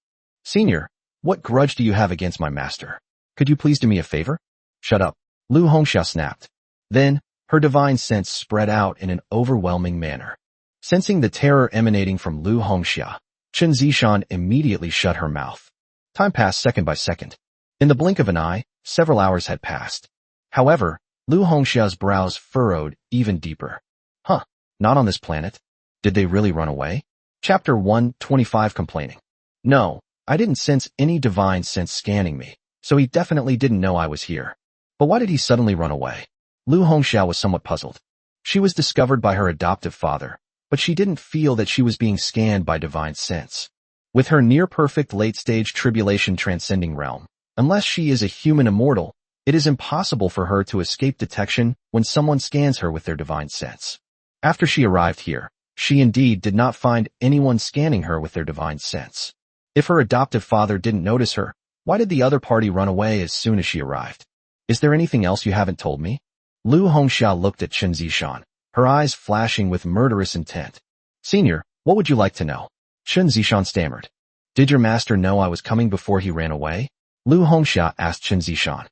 A: "Senior, what grudge do you have against my master? Could you please do me a favor?" "Shut up." Lu Hongxia snapped. Then, her divine sense spread out in an overwhelming manner. Sensing the terror emanating from Lu Hongxia, Chen Zishan immediately shut her mouth. Time passed second by second. In the blink of an eye, several hours had passed. However, Lu Hongxia's brows furrowed even deeper. Huh, not on this planet. Did they really run away? Chapter 125 Complaining. No, I didn't sense any divine sense scanning me, so he definitely didn't know I was here. But why did he suddenly run away? Lu Hongxia was somewhat puzzled. She was discovered by her adoptive father, but she didn't feel that she was being scanned by divine sense. With her near-perfect late-stage tribulation transcending realm, unless she is a human immortal, it is impossible for her to escape detection when someone scans her with their divine sense. After she arrived here, she indeed did not find anyone scanning her with their divine sense. If her adoptive father didn't notice her, why did the other party run away as soon as she arrived? Is there anything else you haven't told me? Lu Hongxia looked at Chen Zishan, her eyes flashing with murderous intent. Senior, what would you like to know? Chen Zishan stammered. Did your master know I was coming before he ran away? Lu Hongxia asked Chen Zishan.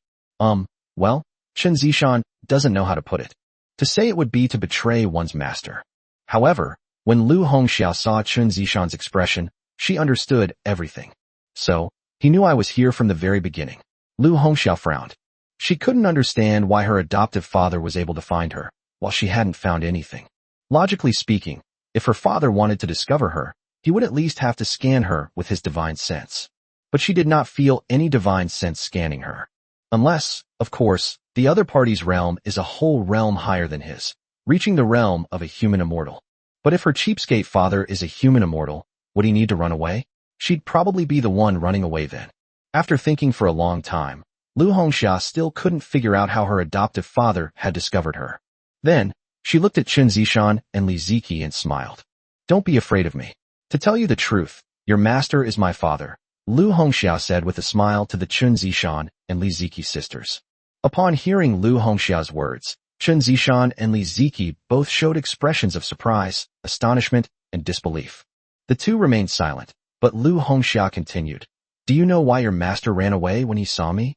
A: Well, Chen Zishan doesn't know how to put it. To say it would be to betray one's master. However, when Lu Hongxia saw Chen Zishan's expression, she understood everything. So, he knew I was here from the very beginning. Lu Hongxia frowned. She couldn't understand why her adoptive father was able to find her, while she hadn't found anything. Logically speaking, if her father wanted to discover her, he would at least have to scan her with his divine sense. But she did not feel any divine sense scanning her. Unless, of course, the other party's realm is a whole realm higher than his, reaching the realm of a human immortal. But if her cheapskate father is a human immortal, would he need to run away? She'd probably be the one running away then. After thinking for a long time, Lu Hongxia still couldn't figure out how her adoptive father had discovered her. Then, she looked at Chen Zishan and Li Ziki and smiled. Don't be afraid of me. To tell you the truth, your master is my father, Lu Hongxia said with a smile to the Chen Zishan and Li Ziki sisters. Upon hearing Lu Hongxia's words, Chen Zishan and Li Ziki both showed expressions of surprise, astonishment, and disbelief. The two remained silent, but Lu Hongxia continued. Do you know why your master ran away when he saw me?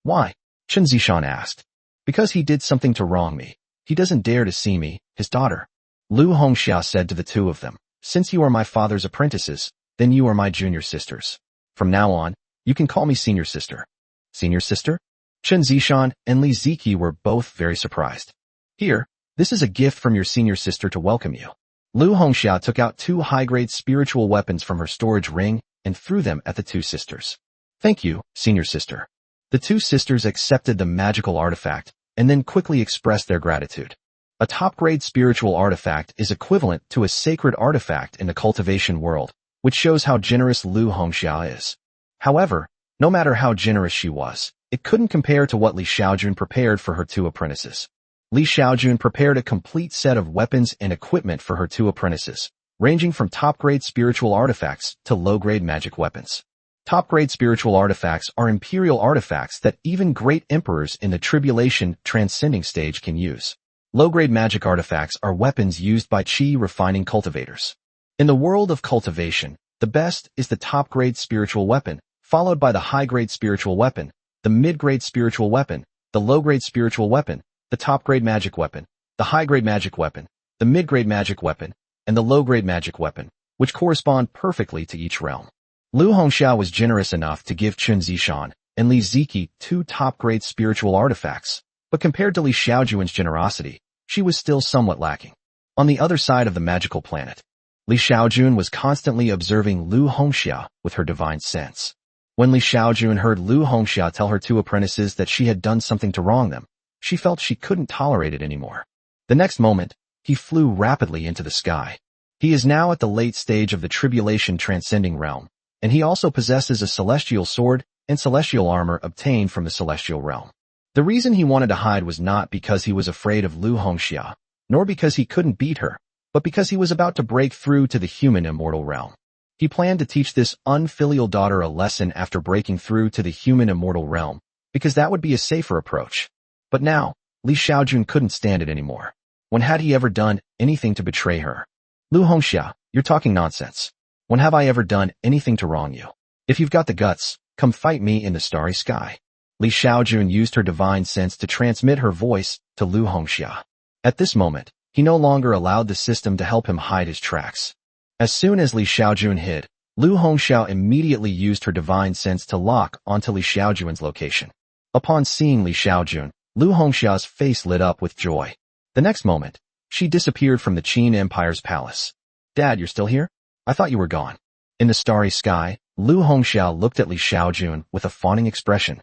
A: Why? Chen Zishan asked. Because he did something to wrong me. He doesn't dare to see me, his daughter. Lu Hongxia said to the two of them, since you are my father's apprentices, then you are my junior sisters. From now on, you can call me senior sister. Senior sister? Chen Zishan and Li Ziki were both very surprised. Here, this is a gift from your senior sister to welcome you. Lu Hongxia took out 2 high-grade spiritual weapons from her storage ring and threw them at the 2 sisters. Thank you, senior sister. The 2 sisters accepted the magical artifact and then quickly expressed their gratitude. A top-grade spiritual artifact is equivalent to a sacred artifact in the cultivation world, which shows how generous Lu Hongxia is. However, no matter how generous she was, it couldn't compare to what Li Xiaojun prepared for her 2 apprentices. Li Xiaojun prepared a complete set of weapons and equipment for her 2 apprentices, ranging from top-grade spiritual artifacts to low-grade magic weapons. Top-grade spiritual artifacts are imperial artifacts that even great emperors in the tribulation transcending stage can use. Low-grade magic artifacts are weapons used by qi refining cultivators. In the world of cultivation, the best is the top-grade spiritual weapon, followed by the high-grade spiritual weapon, the mid-grade spiritual weapon, the low-grade spiritual weapon, the top-grade magic weapon, the high-grade magic weapon, the mid-grade magic weapon, and the low-grade magic weapon, which correspond perfectly to each realm. Lu Hongxia was generous enough to give Chen Zishan and Li Ziki 2 top-grade spiritual artifacts, but compared to Li Xiaojun's generosity, she was still somewhat lacking. On the other side of the magical planet, Li Xiaojun was constantly observing Lu Hongxia with her divine sense. When Li Xiaojun heard Lu Hongxia tell her 2 apprentices that she had done something to wrong them, she felt she couldn't tolerate it anymore. The next moment, he flew rapidly into the sky. He is now at the late stage of the tribulation transcending realm, and he also possesses a celestial sword and celestial armor obtained from the celestial realm. The reason he wanted to hide was not because he was afraid of Lu Hongxia, nor because he couldn't beat her, but because he was about to break through to the human immortal realm. He planned to teach this unfilial daughter a lesson after breaking through to the human immortal realm, because that would be a safer approach. But now, Li Xiaojun couldn't stand it anymore. When had he ever done anything to betray her? Lu Hongxia, you're talking nonsense. When have I ever done anything to wrong you? If you've got the guts, come fight me in the starry sky. Li Xiaojun used her divine sense to transmit her voice to Lu Hongxia. At this moment, he no longer allowed the system to help him hide his tracks. As soon as Li Xiaojun hid, Lu Hongxia immediately used her divine sense to lock onto Li Xiaojun's location. Upon seeing Li Xiaojun, Lu Hongxia's face lit up with joy. The next moment, she disappeared from the Qin Empire's palace. "Dad, you're still here? I thought you were gone." In the starry sky, Lu Hongxia looked at Li Xiaojun with a fawning expression.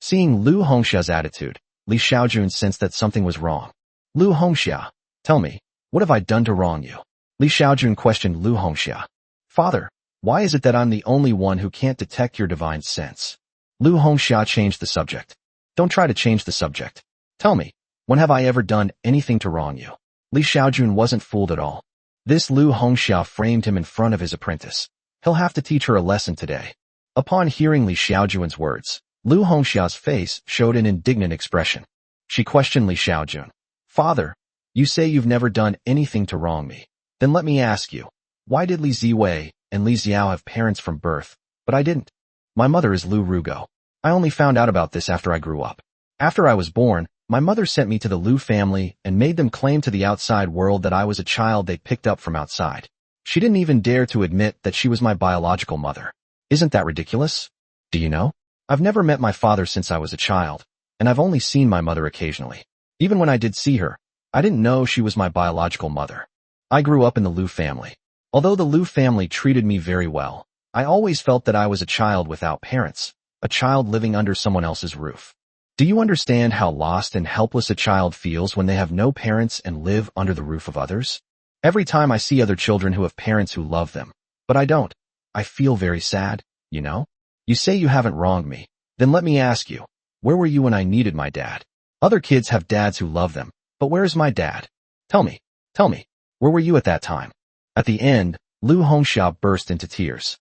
A: Seeing Lu Hongxia's attitude, Li Xiaojun sensed that something was wrong. "Lu Hongxia, tell me, what have I done to wrong you?" Li Xiaojun questioned Lu Hongxia. "Father, why is it that I'm the only one who can't detect your divine sense?" Lu Hongxia changed the subject. "Don't try to change the subject. Tell me, when have I ever done anything to wrong you?" Li Xiaojun wasn't fooled at all. This Lu Hongxia framed him in front of his apprentice. He'll have to teach her a lesson today. Upon hearing Li Xiaojun's words, Lu Hongxia's face showed an indignant expression. She questioned Li Xiaojun. "Father, you say you've never done anything to wrong me. Then let me ask you, why did Li Ziwei and Li Xiao have parents from birth, but I didn't? My mother is Lu Rugo. I only found out about this after I grew up. After I was born, my mother sent me to the Lu family and made them claim to the outside world that I was a child they picked up from outside. She didn't even dare to admit that she was my biological mother. Isn't that ridiculous? Do you know? I've never met my father since I was a child, and I've only seen my mother occasionally. Even when I did see her, I didn't know she was my biological mother. I grew up in the Lu family. Although the Lu family treated me very well, I always felt that I was a child without parents, a child living under someone else's roof. Do you understand how lost and helpless a child feels when they have no parents and live under the roof of others? Every time I see other children who have parents who love them, but I don't, I feel very sad, you know? You say you haven't wronged me. Then let me ask you, where were you when I needed my dad? Other kids have dads who love them, but where is my dad? Tell me, where were you at that time?" At the end, Lu Hongxia burst into tears.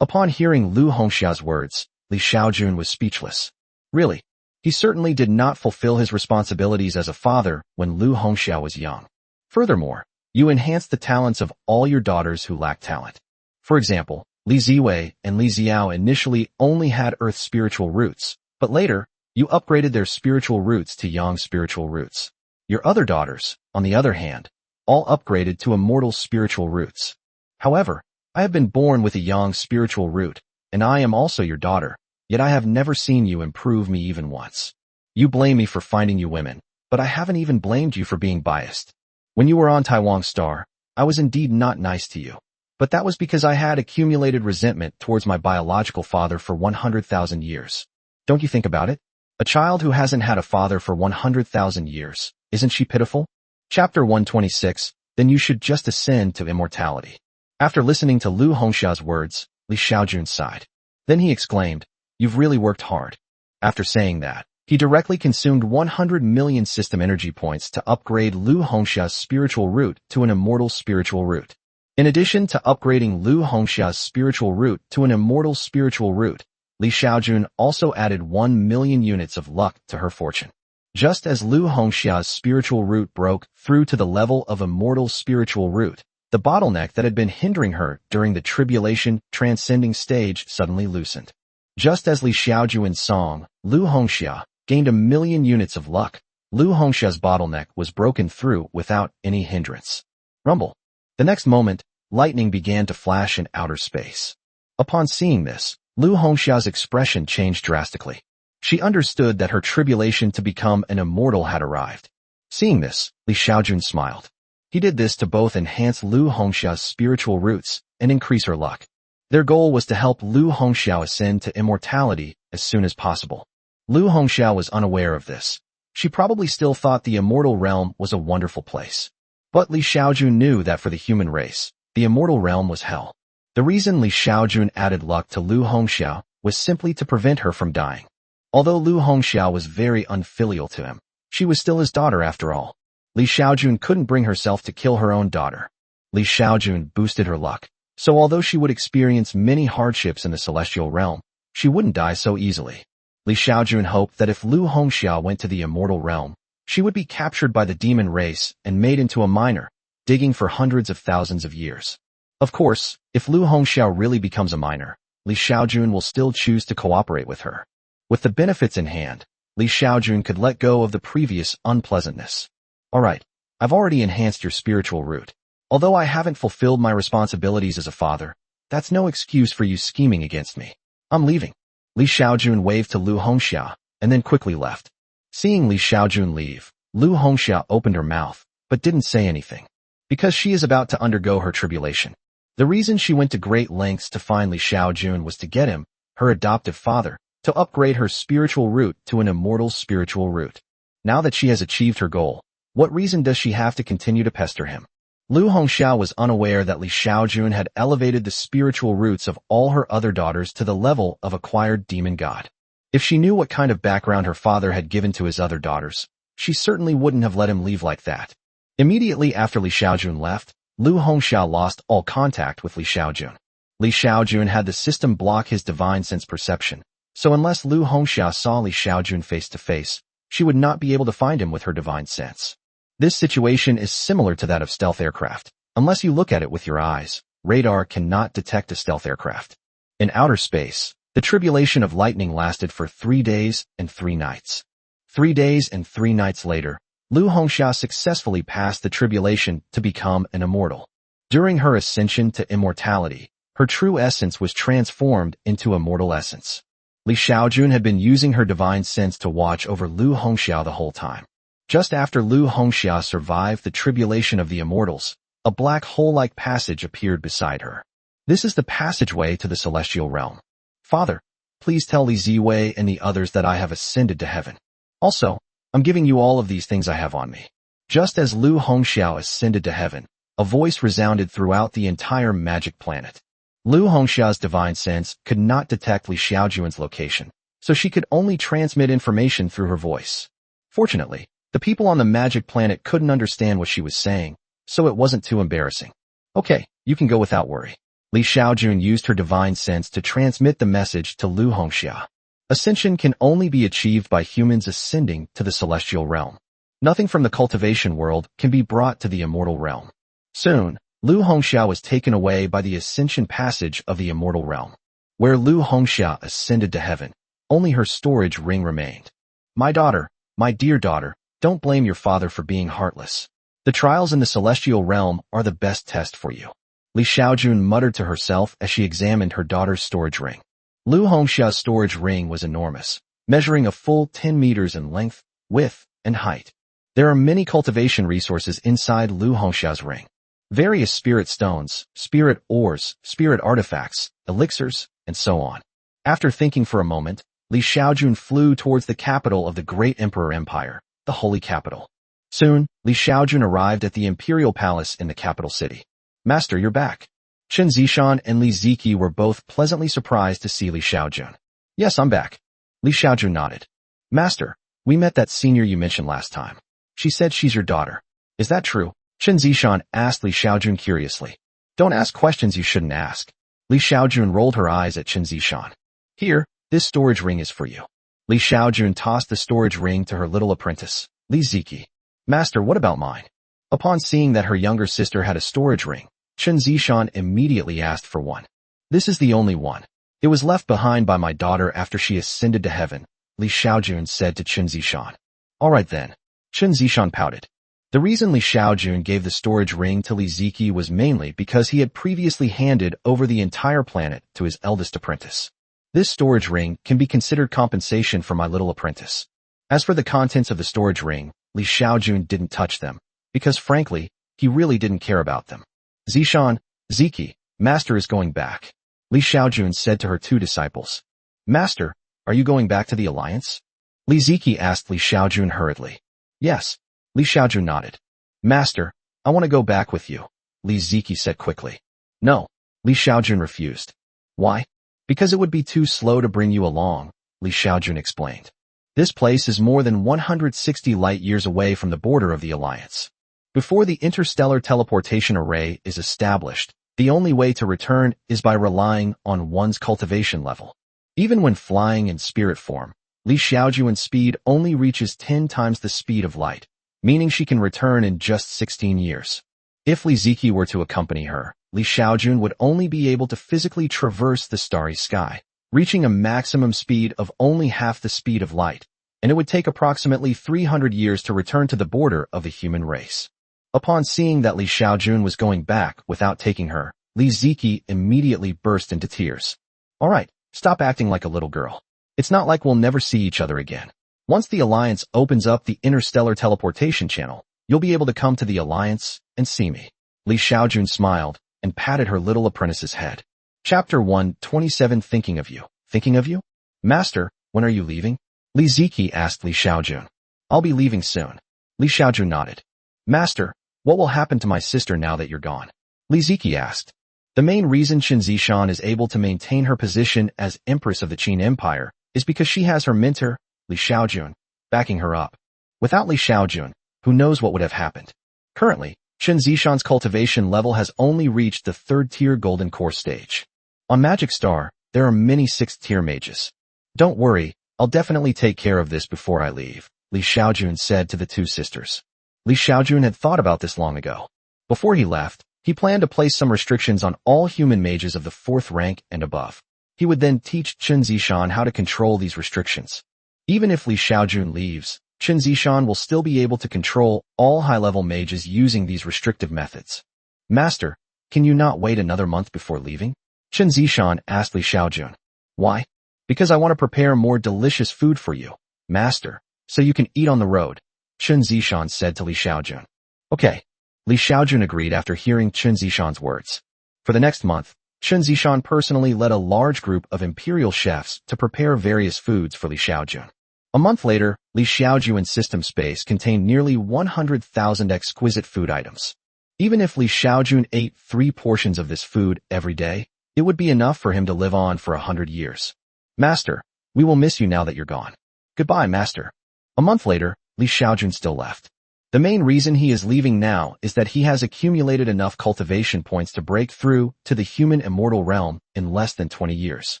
A: Upon hearing Lu Hongxia's words, Li Xiaojun was speechless. Really, he certainly did not fulfill his responsibilities as a father when Lu Hongxia was young. Furthermore, you enhanced the talents of all your daughters who lack talent. For example, Li Ziwei and Li Xiao initially only had earth spiritual roots, but later, you upgraded their spiritual roots to yang spiritual roots. Your other daughters, on the other hand, all upgraded to immortal spiritual roots. However, I have been born with a yang spiritual root, and I am also your daughter, yet I have never seen you improve me even once. You blame me for finding you women, but I haven't even blamed you for being biased. When you were on Taiwan Star, I was indeed not nice to you. But that was because I had accumulated resentment towards my biological father for 100,000 years. Don't you think about it? A child who hasn't had a father for 100,000 years, isn't she pitiful? Chapter 126, Then you should just ascend to immortality. After listening to Lu Hongxia's words, Li Xiaojun sighed. Then he exclaimed, "You've really worked hard." After saying that, he directly consumed 100 million system energy points to upgrade Lu Hongxia's spiritual root to an immortal spiritual root. In addition to upgrading Lu Hongxia's spiritual root to an immortal spiritual root, Li Xiaojun also added 1 million units of luck to her fortune. Just as Lu Hongxia's spiritual root broke through to the level of immortal spiritual root, the bottleneck that had been hindering her during the tribulation transcending stage suddenly loosened. Just as Li Xiaojun's song, Lu Hongxia, gained 1 million units of luck, Lu Hongxia's bottleneck was broken through without any hindrance. Rumble. The next moment, lightning began to flash in outer space. Upon seeing this, Lu Hongxia's expression changed drastically. She understood that her tribulation to become an immortal had arrived. Seeing this, Li Xiaojun smiled. He did this to both enhance Lu Hongxia's spiritual roots and increase her luck. Their goal was to help Lu Hongxia ascend to immortality as soon as possible. Lu Hongxia was unaware of this. She probably still thought the immortal realm was a wonderful place. But Li Xiaojun knew that for the human race, the immortal realm was hell. The reason Li Xiaojun added luck to Lu Hongxia was simply to prevent her from dying. Although Lu Hongxia was very unfilial to him, she was still his daughter after all. Li Xiaojun couldn't bring herself to kill her own daughter. Li Xiaojun boosted her luck, so although she would experience many hardships in the celestial realm, she wouldn't die so easily. Li Xiaojun hoped that if Lu Hongxia went to the immortal realm, she would be captured by the demon race and made into a miner, digging for hundreds of thousands of years. Of course, if Lu Hongxia really becomes a miner, Li Xiaojun will still choose to cooperate with her. With the benefits in hand, Li Xiaojun could let go of the previous unpleasantness. Alright, I've already enhanced your spiritual root. Although I haven't fulfilled my responsibilities as a father, that's no excuse for you scheming against me. I'm leaving. Li Xiaojun waved to Lu Hongxia, and then quickly left. Seeing Li Xiaojun leave, Lu Hongxia opened her mouth, but didn't say anything. Because she is about to undergo her tribulation. The reason she went to great lengths to find Li Xiaojun was to get him, her adoptive father, to upgrade her spiritual root to an immortal spiritual root. Now that she has achieved her goal, what reason does she have to continue to pester him? Lu Hongxia was unaware that Li Xiaojun had elevated the spiritual roots of all her other daughters to the level of acquired demon god. If she knew what kind of background her father had given to his other daughters, she certainly wouldn't have let him leave like that. Immediately after Li Xiaojun left, Lu Hongxia lost all contact with Li Xiaojun. Li Xiaojun had the system block his divine sense perception, so unless Lu Hongxia saw Li Xiaojun face to face, she would not be able to find him with her divine sense. This situation is similar to that of stealth aircraft. Unless you look at it with your eyes, radar cannot detect a stealth aircraft. In outer space, the tribulation of lightning lasted for 3 days and 3 nights. 3 days and 3 nights later, Lu Hongxia successfully passed the tribulation to become an immortal. During her ascension to immortality, her true essence was transformed into immortal essence. Li Xiaojun had been using her divine sense to watch over Lu Hongxia the whole time. Just after Lu Hongxia survived the tribulation of the immortals, a black hole-like passage appeared beside her. This is the passageway to the celestial realm. Father, please tell Li Ziwei and the others that I have ascended to heaven. Also, I'm giving you all of these things I have on me. Just as Lu Hongxia ascended to heaven, a voice resounded throughout the entire magic planet. Lu Hongxia's divine sense could not detect Li Xiaojun's location, so she could only transmit information through her voice. Fortunately, the people on the magic planet couldn't understand what she was saying, so it wasn't too embarrassing. Okay, you can go without worry. Li Xiaojun used her divine sense to transmit the message to Lu Hongxia. Ascension can only be achieved by humans ascending to the celestial realm. Nothing from the cultivation world can be brought to the immortal realm. Soon, Lu Hongxia was taken away by the ascension passage of the immortal realm. Where Lu Hongxia ascended to heaven, only her storage ring remained. My daughter, my dear daughter, don't blame your father for being heartless. The trials in the celestial realm are the best test for you. Li Xiaojun muttered to herself as she examined her daughter's storage ring. Lu Hongxia's storage ring was enormous, measuring a full 10 meters in length, width, and height. There are many cultivation resources inside Lu Hongxia's ring. Various spirit stones, spirit ores, spirit artifacts, elixirs, and so on. After thinking for a moment, Li Xiaojun flew towards the capital of the Great Emperor Empire, the Holy Capital. Soon, Li Xiaojun arrived at the Imperial Palace in the capital city. Master, you're back. Chen Zishan and Li Ziqi were both pleasantly surprised to see Li Xiaojun. Yes, I'm back. Li Xiaojun nodded. Master, we met that senior you mentioned last time. She said she's your daughter. Is that true? Chen Zishan asked Li Xiaojun curiously. Don't ask questions you shouldn't ask. Li Xiaojun rolled her eyes at Chen Zishan. Here, this storage ring is for you. Li Xiaojun tossed the storage ring to her little apprentice, Li Ziqi. Master, what about mine? Upon seeing that her younger sister had a storage ring, Chen Zishan immediately asked for one. This is the only one. It was left behind by my daughter after she ascended to heaven, Li Xiaojun said to Chen Zishan. All right then. Chen Zishan pouted. The reason Li Xiaojun gave the storage ring to Li Ziqi was mainly because he had previously handed over the entire planet to his eldest apprentice. This storage ring can be considered compensation for my little apprentice. As for the contents of the storage ring, Li Xiaojun didn't touch them, because frankly, he really didn't care about them. Zishan, Ziqi, Master is going back. Li Xiaojun said to her 2 disciples. Master, are you going back to the Alliance? Li Ziqi asked Li Xiaojun hurriedly. Yes. Li Xiaojun nodded. Master, I want to go back with you, Li Ziqi said quickly. No, Li Xiaojun refused. Why? Because it would be too slow to bring you along, Li Xiaojun explained. This place is more than 160 light years away from the border of the Alliance. Before the interstellar teleportation array is established, the only way to return is by relying on one's cultivation level. Even when flying in spirit form, Li Xiaojun's speed only reaches 10 times the speed of light, meaning she can return in just 16 years. If Li Ziqi were to accompany her, Li Xiaojun would only be able to physically traverse the starry sky, reaching a maximum speed of only half the speed of light, and it would take approximately 300 years to return to the border of the human race. Upon seeing that Li Xiaojun was going back without taking her, Li Ziki immediately burst into tears. All right, stop acting like a little girl. It's not like we'll never see each other again. Once the Alliance opens up the interstellar teleportation channel, you'll be able to come to the Alliance and see me. Li Xiaojun smiled and patted her little apprentice's head. Chapter 127 Thinking of you. Thinking of you? Master, when are you leaving? Li Ziki asked Li Xiaojun. I'll be leaving soon. Li Xiaojun nodded. Master, what will happen to my sister now that you're gone? Li Ziki asked. The main reason Qin Zishan is able to maintain her position as Empress of the Qin Empire is because she has her mentor, Li Xiaojun, backing her up. Without Li Xiaojun, who knows what would have happened? Currently, Qin Zishan's cultivation level has only reached the 3rd-tier golden core stage. On Magic Star, there are many 6th-tier mages. Don't worry, I'll definitely take care of this before I leave, Li Xiaojun said to the two sisters. Li Xiaojun had thought about this long ago. Before he left, he planned to place some restrictions on all human mages of the 4th rank and above. He would then teach Qin Zishan how to control these restrictions. Even if Li Xiaojun leaves, Qin Zishan will still be able to control all high-level mages using these restrictive methods. Master, can you not wait another month before leaving? Qin Zishan asked Li Xiaojun. Why? Because I want to prepare more delicious food for you, Master, so you can eat on the road, Qin Zishan said to Li Xiaojun. Okay. Li Xiaojun agreed after hearing Qin Zishan's words. For the next month, Qin Zishan personally led a large group of imperial chefs to prepare various foods for Li Xiaojun. A month later, Li Xiaojun's system space contained nearly 100,000 exquisite food items. Even if Li Xiaojun ate 3 portions of this food every day, it would be enough for him to live on for 100 years. Master, we will miss you now that you're gone. Goodbye, Master. A month later, Li Xiaojun still left. The main reason he is leaving now is that he has accumulated enough cultivation points to break through to the human immortal realm in less than 20 years.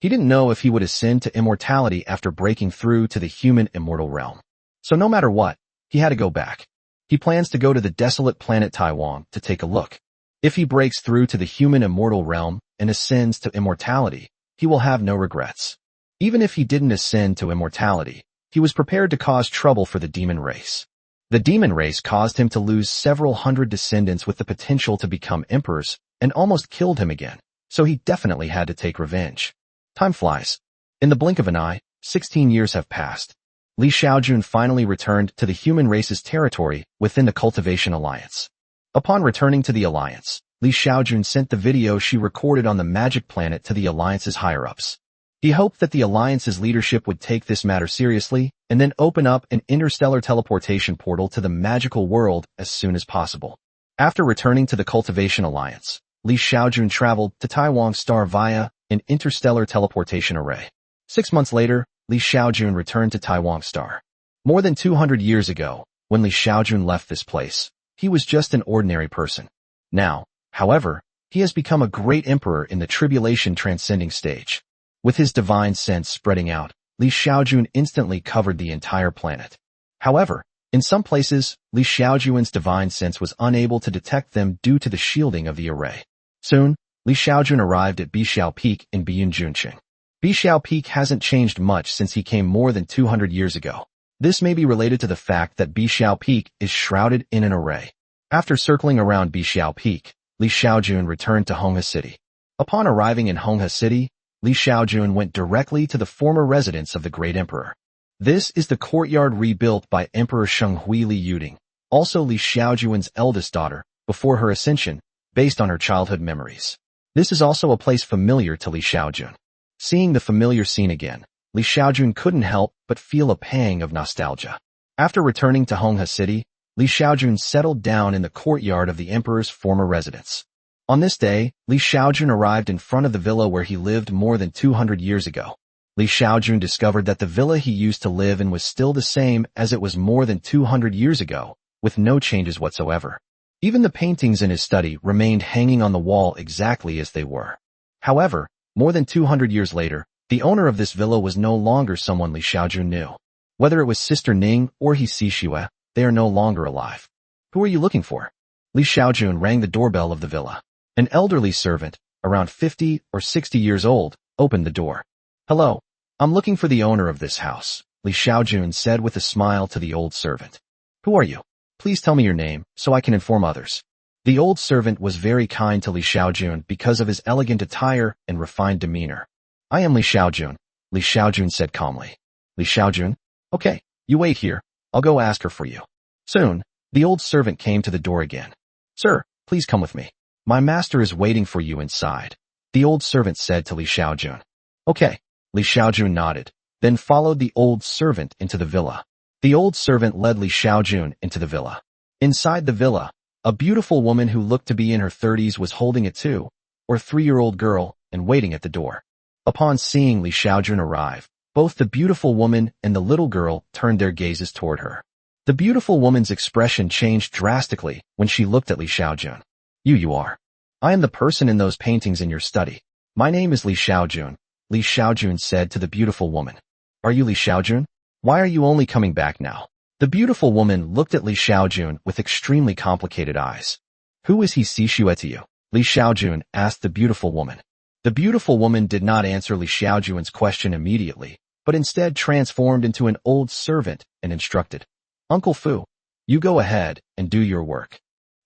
A: He didn't know if he would ascend to immortality after breaking through to the human immortal realm. So no matter what, he had to go back. He plans to go to the desolate planet Taiwan to take a look. If he breaks through to the human immortal realm and ascends to immortality, he will have no regrets. Even if he didn't ascend to immortality, he was prepared to cause trouble for the demon race. The demon race caused him to lose several hundred descendants with the potential to become emperors and almost killed him again, so he definitely had to take revenge. Time flies. In the blink of an eye, 16 years have passed. Li Xiaojun finally returned to the human race's territory within the Cultivation Alliance. Upon returning to the Alliance, Li Xiaojun sent the video she recorded on the magic planet to the Alliance's higher-ups. He hoped that the Alliance's leadership would take this matter seriously and then open up an interstellar teleportation portal to the magical world as soon as possible. After returning to the Cultivation Alliance, Li Xiaojun traveled to Taiwan Star via an interstellar teleportation array. 6 months later, Li Xiaojun returned to Taiwan Star. More than 200 years ago, when Li Xiaojun left this place, he was just an ordinary person. Now, however, he has become a great emperor in the tribulation transcending stage. With his divine sense spreading out, Li Xiaojun instantly covered the entire planet. However, in some places, Li Xiaojun's divine sense was unable to detect them due to the shielding of the array. Soon, Li Xiaojun arrived at Bixiao Peak in Biyunjunqing. Bixiao Peak hasn't changed much since he came more than 200 years ago. This may be related to the fact that Bixiao Peak is shrouded in an array. After circling around Bixiao Peak, Li Xiaojun returned to Honghe City. Upon arriving in Honghe City, Li Xiaojun went directly to the former residence of the Great Emperor. This is the courtyard rebuilt by Emperor Shenghui Li Yuding, also Li Xiaojun's eldest daughter, before her ascension, based on her childhood memories. This is also a place familiar to Li Xiaojun. Seeing the familiar scene again, Li Xiaojun couldn't help but feel a pang of nostalgia. After returning to Honghe City, Li Xiaojun settled down in the courtyard of the emperor's former residence. On this day, Li Xiaojun arrived in front of the villa where he lived more than 200 years ago. Li Xiaojun discovered that the villa he used to live in was still the same as it was more than 200 years ago, with no changes whatsoever. Even the paintings in his study remained hanging on the wall exactly as they were. However, more than 200 years later, the owner of this villa was no longer someone Li Xiaojun knew. Whether it was Sister Ning or he Xixue, they are no longer alive. Who are you looking for? Li Xiaojun rang the doorbell of the villa. An elderly servant, around 50 or 60 years old, opened the door. Hello. I'm looking for the owner of this house, Li Xiaojun said with a smile to the old servant. Who are you? Please tell me your name, so I can inform others. The old servant was very kind to Li Xiaojun because of his elegant attire and refined demeanor. I am Li Xiaojun, Li Xiaojun said calmly. Li Xiaojun? Okay, you wait here. I'll go ask her for you. Soon, the old servant came to the door again. Sir, please come with me. My master is waiting for you inside, the old servant said to Li Xiaojun. Okay, Li Xiaojun nodded, then followed the old servant into the villa. The old servant led Li Xiaojun into the villa. Inside the villa, a beautiful woman who looked to be in her 30s was holding a 2 or 3-year-old girl and waiting at the door. Upon seeing Li Xiaojun arrive, both the beautiful woman and the little girl turned their gazes toward her. The beautiful woman's expression changed drastically when she looked at Li Xiaojun. You are. I am the person in those paintings in your study. My name is Li Xiaojun, Li Xiaojun said to the beautiful woman. Are you Li Xiaojun? Why are you only coming back now? The beautiful woman looked at Li Xiaojun with extremely complicated eyes. Who is he Xishue to you? Li Xiaojun asked the beautiful woman. The beautiful woman did not answer Li Xiaojun's question immediately, but instead transformed into an old servant and instructed. Uncle Fu, you go ahead and do your work.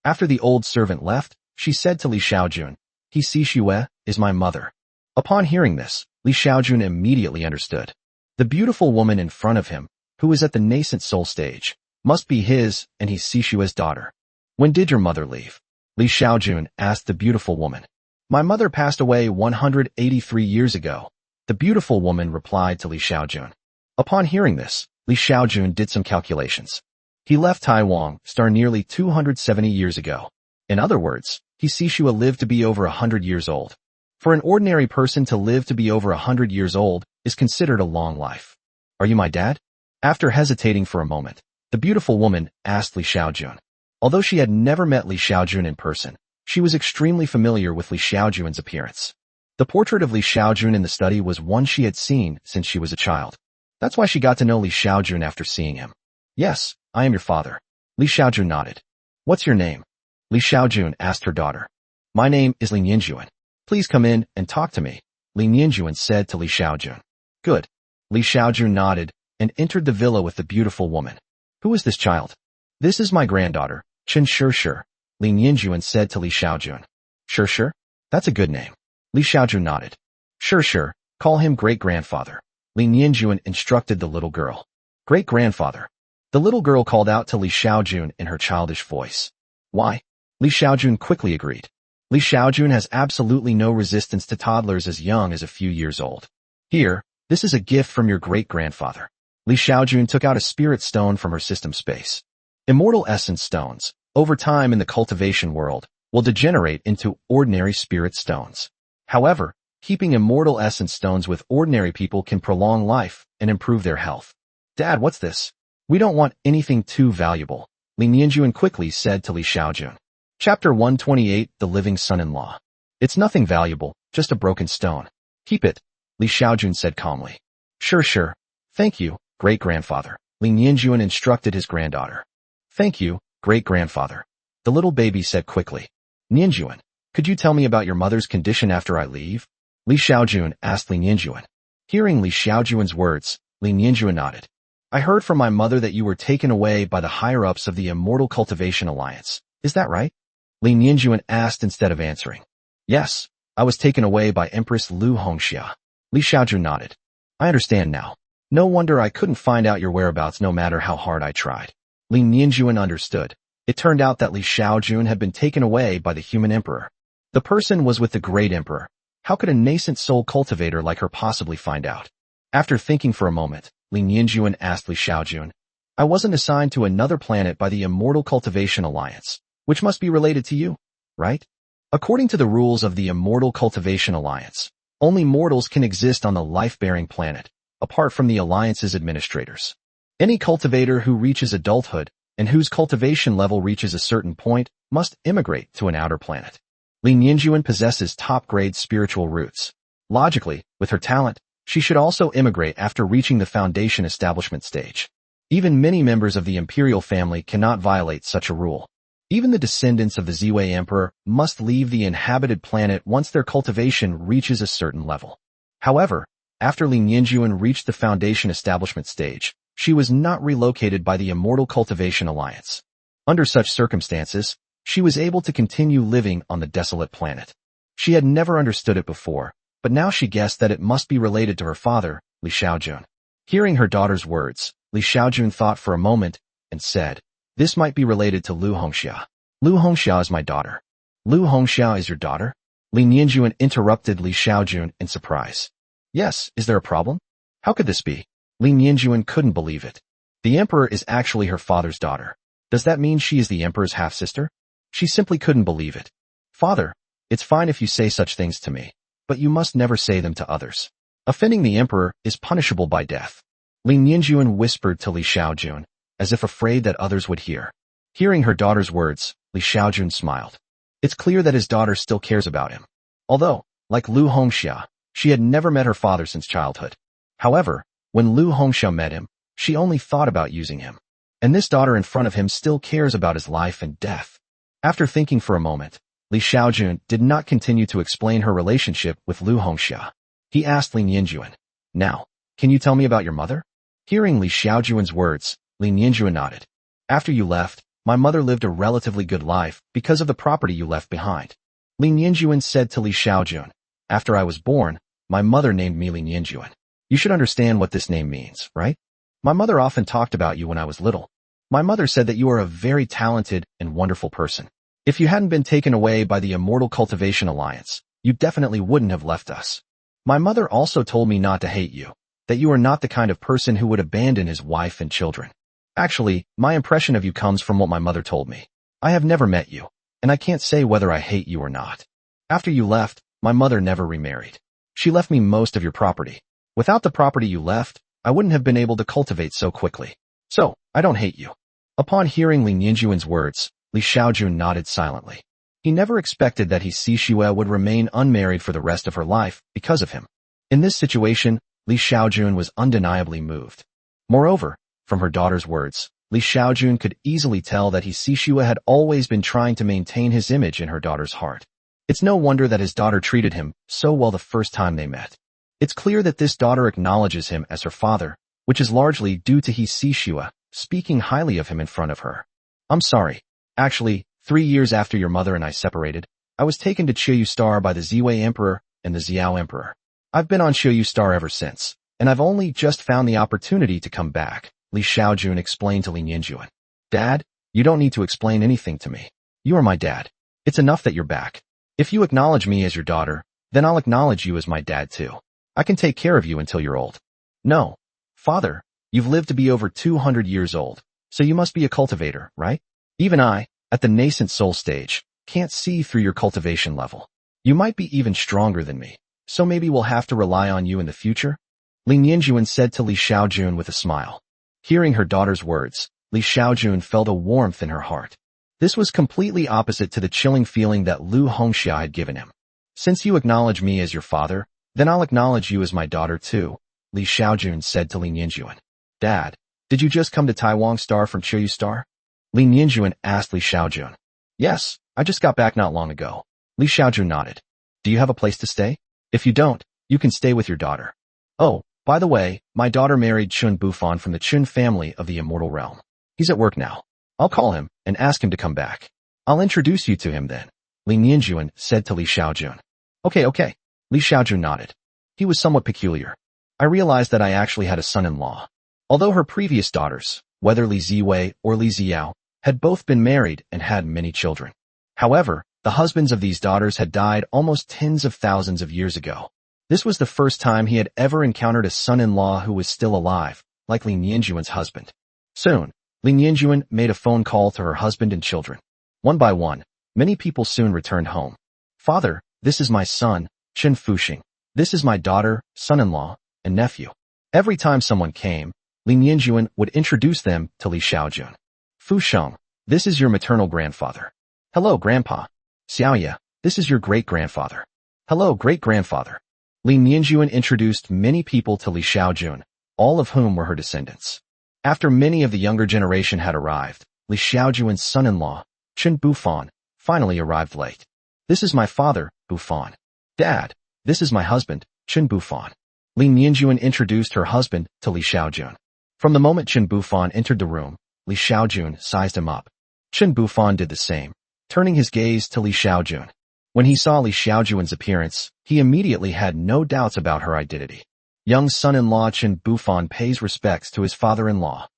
A: After the old servant left, she said to Li Xiaojun, He Xishue is my mother. Upon hearing this, Li Xiaojun immediately understood. The beautiful woman in front of him, who is at the nascent soul stage, must be his and he's Xishue's daughter. When did your mother leave? Li Xiaojun asked the beautiful woman. My mother passed away 183 years ago, the beautiful woman replied to Li Xiaojun. Upon hearing this, Li Xiaojun did some calculations. He left Taiwan star nearly 270 years ago. In other words, he Xishue lived to be over 100 years old. For an ordinary person to live to be over 100 years old is considered a long life. Are you my dad? After hesitating for a moment, the beautiful woman asked Li Xiaojun. Although she had never met Li Xiaojun in person, she was extremely familiar with Li Xiaojun's appearance. The portrait of Li Xiaojun in the study was one she had seen since she was a child. That's why she got to know Li Xiaojun after seeing him. Yes, I am your father. Li Xiaojun nodded. What's your name? Li Xiaojun asked her daughter. My name is Li Ninjuan. Please come in and talk to me, Li Ninjuan said to Li Xiaojun. Good. Li Xiaojun nodded and entered the villa with the beautiful woman. Who is this child? This is my granddaughter, Chen Shishir, Li Ninjuan said to Li Xiaojun. Shishir? That's a good name. Li Xiaojun nodded. Shishir, call him great-grandfather. Li Ninjuan instructed the little girl. Great-grandfather. The little girl called out to Li Xiaojun in her childish voice. Why? Li Xiaojun quickly agreed. Li Xiaojun has absolutely no resistance to toddlers as young as a few years old. Here, this is a gift from your great-grandfather. Li Xiaojun took out a spirit stone from her system space. Immortal essence stones, over time in the cultivation world, will degenerate into ordinary spirit stones. However, keeping immortal essence stones with ordinary people can prolong life and improve their health. Dad, what's this? We don't want anything too valuable, Li Ninjuan quickly said to Li Xiaojun. Chapter 128, The Living Son-in-Law. It's nothing valuable, just a broken stone. Keep it, Li Xiaojun said calmly. Sure. Thank you, great-grandfather, Li Ninjuan instructed his granddaughter. Thank you, great-grandfather, the little baby said quickly. Ninjuan, could you tell me about your mother's condition after I leave? Li Xiaojun asked Li Ninjuan. Hearing Li Xiaojun's words, Li Ninjuan nodded. I heard from my mother that you were taken away by the higher-ups of the Immortal Cultivation Alliance. Is that right? Li Ninjuan asked instead of answering. Yes, I was taken away by Empress Lu Hongxia. Li Xiaojun nodded. I understand now. No wonder I couldn't find out your whereabouts no matter how hard I tried. Li Ninjuan understood. It turned out that Li Xiaojun had been taken away by the human emperor. The person was with the great emperor. How could a nascent soul cultivator like her possibly find out? After thinking for a moment, Li Ninjuan asked Li Xiaojun. I wasn't assigned to another planet by the Immortal Cultivation Alliance, which must be related to you, right? According to the rules of the Immortal Cultivation Alliance, only mortals can exist on the life-bearing planet, apart from the Alliance's administrators. Any cultivator who reaches adulthood and whose cultivation level reaches a certain point must immigrate to an outer planet. Li Ninjuan possesses top-grade spiritual roots. Logically, with her talent, she should also immigrate after reaching the foundation establishment stage. Even many members of the imperial family cannot violate such a rule. Even the descendants of the Ziwei Emperor must leave the inhabited planet once their cultivation reaches a certain level. However, After Li Nianjuan reached the foundation establishment stage, she was not relocated by the Immortal Cultivation Alliance. Under such circumstances, she was able to continue living on the desolate planet. She had never understood it before, but now she guessed that it must be related to her father, Li Xiaojun. Hearing her daughter's words, Li Xiaojun thought for a moment and said, "This might be related to Lu Hongxia. Lu Hongxia is my daughter." "Lu Hongxia is your daughter?" Li Nianjuan interrupted Li Xiaojun in surprise. "Yes, is there a problem? How could this be?" Li Nianjuan couldn't believe it. The emperor is actually her father's daughter. Does that mean she is the emperor's half-sister? She simply couldn't believe it. "Father, it's fine if you say such things to me, but you must never say them to others. Offending the emperor is punishable by death." Li Nianjuan whispered to Li Xiaojun, as if afraid that others would hear. Hearing her daughter's words, Li Xiaojun smiled. It's clear that his daughter still cares about him. Although, like Lu Hongxia, she had never met her father since childhood. However, when Lu Hongxia met him, she only thought about using him. And this daughter in front of him still cares about his life and death. After thinking for a moment, Li Xiaojun did not continue to explain her relationship with Lu Hongxia. He asked Li Nianjuan, "Now, can you tell me about your mother?" Hearing Li Xiaojun's words, Li Nianjuan nodded. "After you left, my mother lived a relatively good life because of the property you left behind." Li Nianjuan said to Li Xiaojun, "After I was born, my mother named me Li Nianjuan. You should understand what this name means, right? My mother often talked about you when I was little. My mother said that you are a very talented and wonderful person. If you hadn't been taken away by the Immortal Cultivation Alliance, you definitely wouldn't have left us. My mother also told me not to hate you, that you are not the kind of person who would abandon his wife and children. Actually, my impression of you comes from what my mother told me. I have never met you, and I can't say whether I hate you or not. After you left, my mother never remarried. She left me most of your property. Without the property you left, I wouldn't have been able to cultivate so quickly. So, I don't hate you." Upon hearing Li Nianjuan's words, Li Xiaojun nodded silently. He never expected that Xixue would remain unmarried for the rest of her life because of him. In this situation, Li Xiaojun was undeniably moved. Moreover, from her daughter's words, Li Xiaojun could easily tell that Xixue had always been trying to maintain his image in her daughter's heart. It's no wonder that his daughter treated him so well the first time they met. It's clear that this daughter acknowledges him as her father, which is largely due to Xixue speaking highly of him in front of her. "I'm sorry. Actually, 3 years after your mother and I separated, I was taken to Qiyu Star by the Ziwei Emperor and the Xiao Emperor. I've been on Qiyu Star ever since, and I've only just found the opportunity to come back," Li Xiaojun explained to Li Nianjuan. "Dad, you don't need to explain anything to me. You are my dad. It's enough that you're back. If you acknowledge me as your daughter, then I'll acknowledge you as my dad too. I can take care of you until you're old." "No. Father, you've lived to be over 200 years old, so you must be a cultivator, right? Even I, at the nascent soul stage, can't see through your cultivation level. You might be even stronger than me, so maybe we'll have to rely on you in the future?" Li Nianjuan said to Li Xiaojun with a smile. Hearing her daughter's words, Li Xiaojun felt a warmth in her heart. This was completely opposite to the chilling feeling that Lu Hongxia had given him. "Since you acknowledge me as your father, then I'll acknowledge you as my daughter too," Li Xiaojun said to Li Nianjuan. "Dad, did you just come to Taiwan Star from Qiyu Star?" Li Nianjuan asked Li Xiaojun. "Yes, I just got back not long ago." Li Xiaojun nodded. "Do you have a place to stay? If you don't, you can stay with your daughter. Oh, by the way, my daughter married Chun Bufan from the Chun family of the Immortal Realm. He's at work now. I'll call him and ask him to come back. I'll introduce you to him then," Li Nianjuan said to Li Xiaojun. Okay. Li Xiaojun nodded. He was somewhat peculiar. "I realized that I actually had a son-in-law. Although her previous daughters, whether Li Ziwei or Li Ziao, had both been married and had many children. However, the husbands of these daughters had died almost tens of thousands of years ago. This was the first time he had ever encountered a son-in-law who was still alive, like Li Nianjuan's husband. Soon, Li Nianjuan made a phone call to her husband and children. One by one, many people soon returned home. "Father, this is my son, Chen Fuxing. This is my daughter, son-in-law, and nephew." Every time someone came, Li Nianjuan would introduce them to Li Xiaojun. "Fusheng, this is your maternal grandfather. Hello, Grandpa. Xiaoya, this is your great-grandfather. Hello, great-grandfather." Li Nianjuan introduced many people to Li Xiaojun, all of whom were her descendants. After many of the younger generation had arrived, Li Xiaojun's son-in-law, Chen Bufan, finally arrived late. "This is my father, Bufan. Dad, this is my husband, Chen Bufan." Li Nianjuan introduced her husband to Li Xiaojun. From the moment Chen Bufan entered the room, Li Xiaojun sized him up. Chen Bufan did the same, turning his gaze to Li Xiaojun. When he saw Li Xiaojun's appearance, he immediately had no doubts about her identity. Young son-in-law Chen Bufan pays respects to his father-in-law.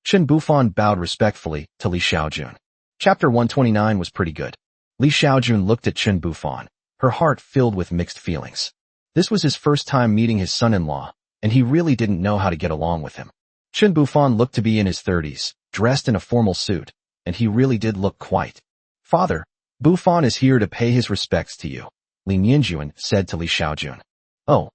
A: Chen Bufan bowed respectfully to Li Xiaojun. Chapter 129 was pretty good. Li Xiaojun looked at Chen Bufan, her heart filled with mixed feelings. This was his first time meeting his son-in-law, and he really didn't know how to get along with him. Chen Bufan looked to be in his 30s, dressed in a formal suit, and he really did look quite. Father, Bufan is here to pay his respects to you, Li Nianjuan said to Li Xiaojun. Oh,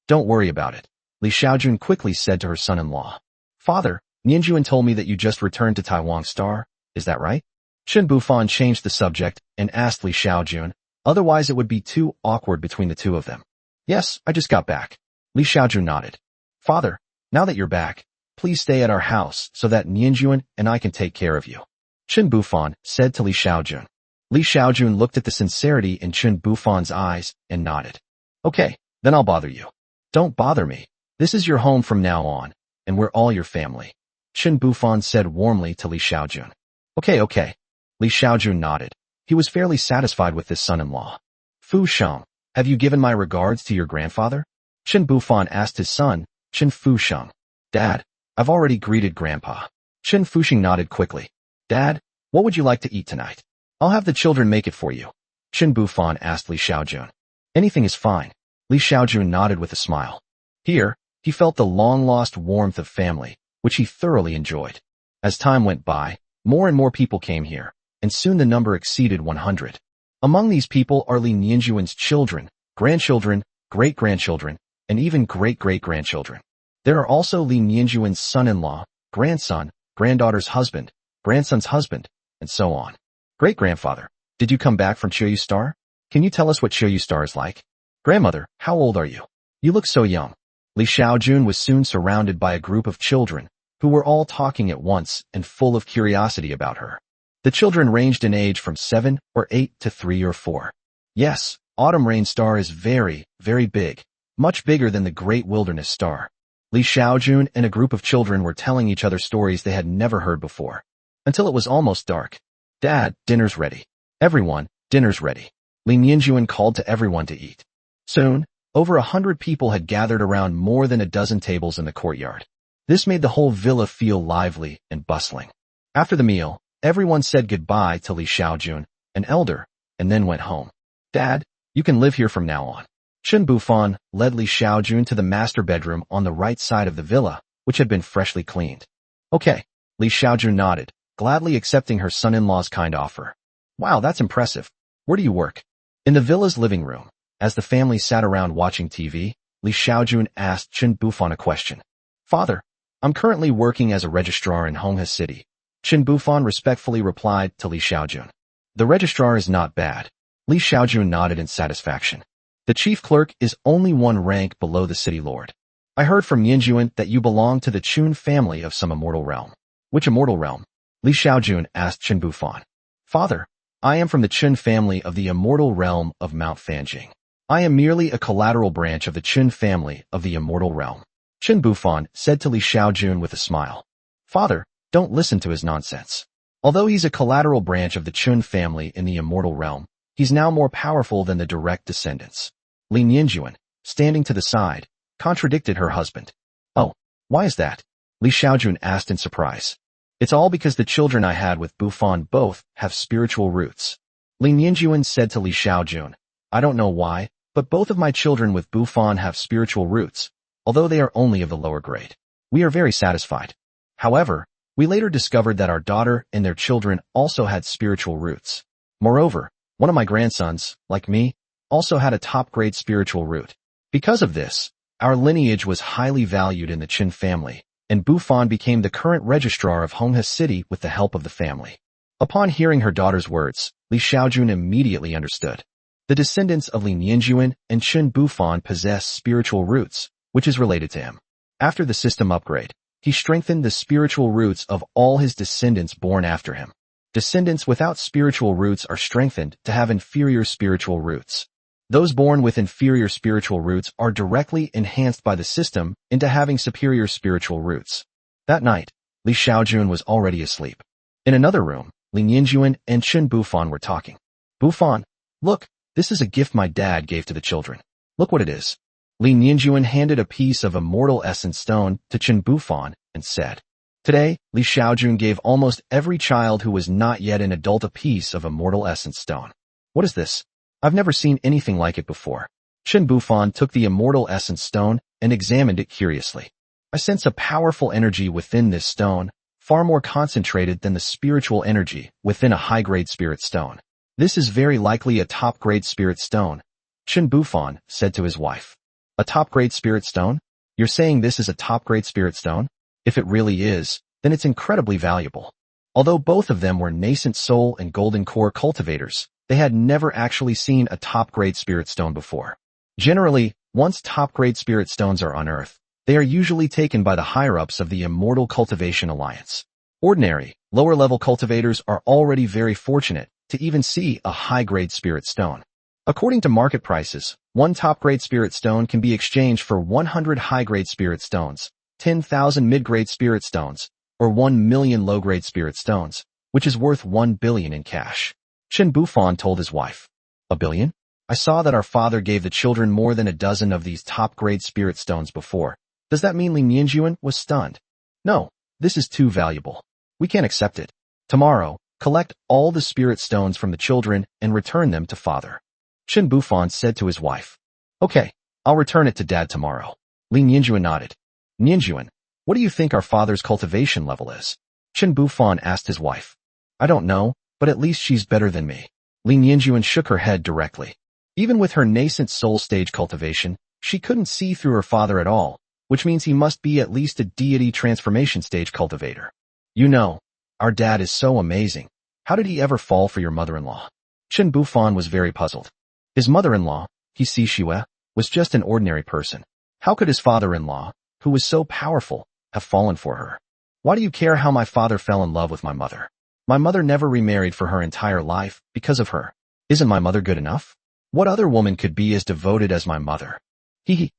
A: don't worry about it, Li Xiaojun quickly said to her son-in-law. Father, Nianjuan told me that you just returned to Taiwan Star, is that right? Chen Bufan changed the subject and asked Li Xiaojun, otherwise it would be too awkward between the two of them. Yes, I just got back. Li Xiaojun nodded. Father, now that you're back, please stay at our house so that Nianjuan and I can take care of you, Chen Bufan said to Li Xiaojun. Li Xiaojun looked at the sincerity in Chen Bufan's eyes and nodded. Okay, then I'll bother you. Don't bother me. This is your home from now on, and we're all your family, Chen Bufan said warmly to Li Xiaojun. Okay. Li Xiaojun nodded. He was fairly satisfied with this son-in-law. Fu Sheng, have you given my regards to your grandfather? Chen Bufan asked his son, Chen Fusheng. Dad, I've already greeted Grandpa. Chen Fusheng nodded quickly. Dad, what would you like to eat tonight? I'll have the children make it for you, Chen Bufan asked Li Xiaojun. Anything is fine. Li Xiaojun nodded with a smile. Here, he felt the long-lost warmth of family, which he thoroughly enjoyed. As time went by, more and more people came here, and soon the number exceeded 100. Among these people are Li Nianjuan's children, grandchildren, great-grandchildren, and even great-great-grandchildren. There are also Li Nianjuan's son-in-law, grandson, granddaughter's husband, grandson's husband, and so on. Great-grandfather, did you come back from Xiaoyu Star? Can you tell us what Xiaoyu Star is like? Grandmother, how old are you? You look so young. Li Xiaojun was soon surrounded by a group of children, who were all talking at once and full of curiosity about her. The children ranged in age from 7 or 8 to 3 or 4. Yes, Autumn Rain Star is very, very big, much bigger than the Great Wilderness Star. Li Xiaojun and a group of children were telling each other stories they had never heard before. Until it was almost dark. Dad, dinner's ready. Everyone, dinner's ready. Li Nianjuan called to everyone to eat. Soon, over 100 people had gathered around more than a dozen tables in the courtyard. This made the whole villa feel lively and bustling. After the meal, everyone said goodbye to Li Xiaojun, an elder, and then went home. Dad, you can live here from now on. Chen Bufan led Li Xiaojun to the master bedroom on the right side of the villa, which had been freshly cleaned. Okay, Li Xiaojun nodded, gladly accepting her son-in-law's kind offer. Wow, that's impressive. Where do you work? In the villa's living room, as the family sat around watching TV, Li Xiaojun asked Chen Bufan a question. Father, I'm currently working as a registrar in Honghe City. Chen Bufan respectfully replied to Li Xiaojun. The registrar is not bad. Li Xiaojun nodded in satisfaction. The chief clerk is only one rank below the city lord. I heard from Nianjuan that you belong to the Chun family of some immortal realm. Which immortal realm? Li Xiaojun asked Chen Bufan. Father, I am from the Chun family of the immortal realm of Mount Fanjing. I am merely a collateral branch of the Chun family of the immortal realm. Chen Bufan said to Li Xiaojun with a smile. Father, don't listen to his nonsense. Although he's a collateral branch of the Chun family in the immortal realm, he's now more powerful than the direct descendants. Li Nianjuan, standing to the side, contradicted her husband. Oh, why is that? Li Xiaojun asked in surprise. It's all because the children I had with Bufan both have spiritual roots. Li Nianjuan said to Li Xiaojun. I don't know why, but both of my children with Bufan have spiritual roots, although they are only of the lower grade. We are very satisfied. However, we later discovered that our daughter and their children also had spiritual roots. Moreover, one of my grandsons, like me, also had a top-grade spiritual root. Because of this, our lineage was highly valued in the Qin family, and Bufan became the current registrar of Honghe City with the help of the family. Upon hearing her daughter's words, Li Xiaojun immediately understood. The descendants of Li Nianjuan and Chen Bufan possess spiritual roots, which is related to him. After the system upgrade, he strengthened the spiritual roots of all his descendants born after him. Descendants without spiritual roots are strengthened to have inferior spiritual roots. Those born with inferior spiritual roots are directly enhanced by the system into having superior spiritual roots. That night, Li Xiaojun was already asleep. In another room, Li Nianjuan and Chen Bufan were talking. Bufan, look, this is a gift my dad gave to the children. Look what it is. Li Nianjuan handed a piece of immortal essence stone to Chen Bufan and said, Today, Li Xiaojun gave almost every child who was not yet an adult a piece of immortal essence stone. What is this? I've never seen anything like it before. Chen Bufan took the immortal essence stone and examined it curiously. I sense a powerful energy within this stone, far more concentrated than the spiritual energy within a high-grade spirit stone. This is very likely a top-grade spirit stone, Chen Bufan said to his wife. A top-grade spirit stone? You're saying this is a top-grade spirit stone? If it really is, then it's incredibly valuable. Although both of them were nascent soul and golden core cultivators, they had never actually seen a top-grade spirit stone before. Generally, once top-grade spirit stones are unearthed, they are usually taken by the higher-ups of the Immortal Cultivation Alliance. Ordinary, lower-level cultivators are already very fortunate to even see a high-grade spirit stone. According to market prices, one top-grade spirit stone can be exchanged for 100 high-grade spirit stones, 10,000 mid-grade spirit stones, or 1 million low-grade spirit stones, which is worth 1 billion in cash. Chen Bufan told his wife, "A billion? I saw that our father gave the children more than a dozen of these top-grade spirit stones before. Does that mean Li Nianjuan was stunned? No, this is too valuable. We can't accept it. Tomorrow, collect all the spirit stones from the children and return them to father." Chen Bufan said to his wife, "Okay, I'll return it to dad tomorrow." Li Nianjuan nodded. "Nianjuan, what do you think our father's cultivation level is?" Chen Bufan asked his wife. "I don't know, but at least she's better than me." Li Nianjuan shook her head directly. Even with her nascent soul stage cultivation, she couldn't see through her father at all, which means he must be at least a deity transformation stage cultivator. "You know, our dad is so amazing. How did he ever fall for your mother-in-law?" Chen Bufan was very puzzled. His mother-in-law, Xi Shue, was just an ordinary person. How could his father-in-law, who was so powerful, have fallen for her? "Why do you care how my father fell in love with my mother? My mother never remarried for her entire life because of her. Isn't my mother good enough? What other woman could be as devoted as my mother?"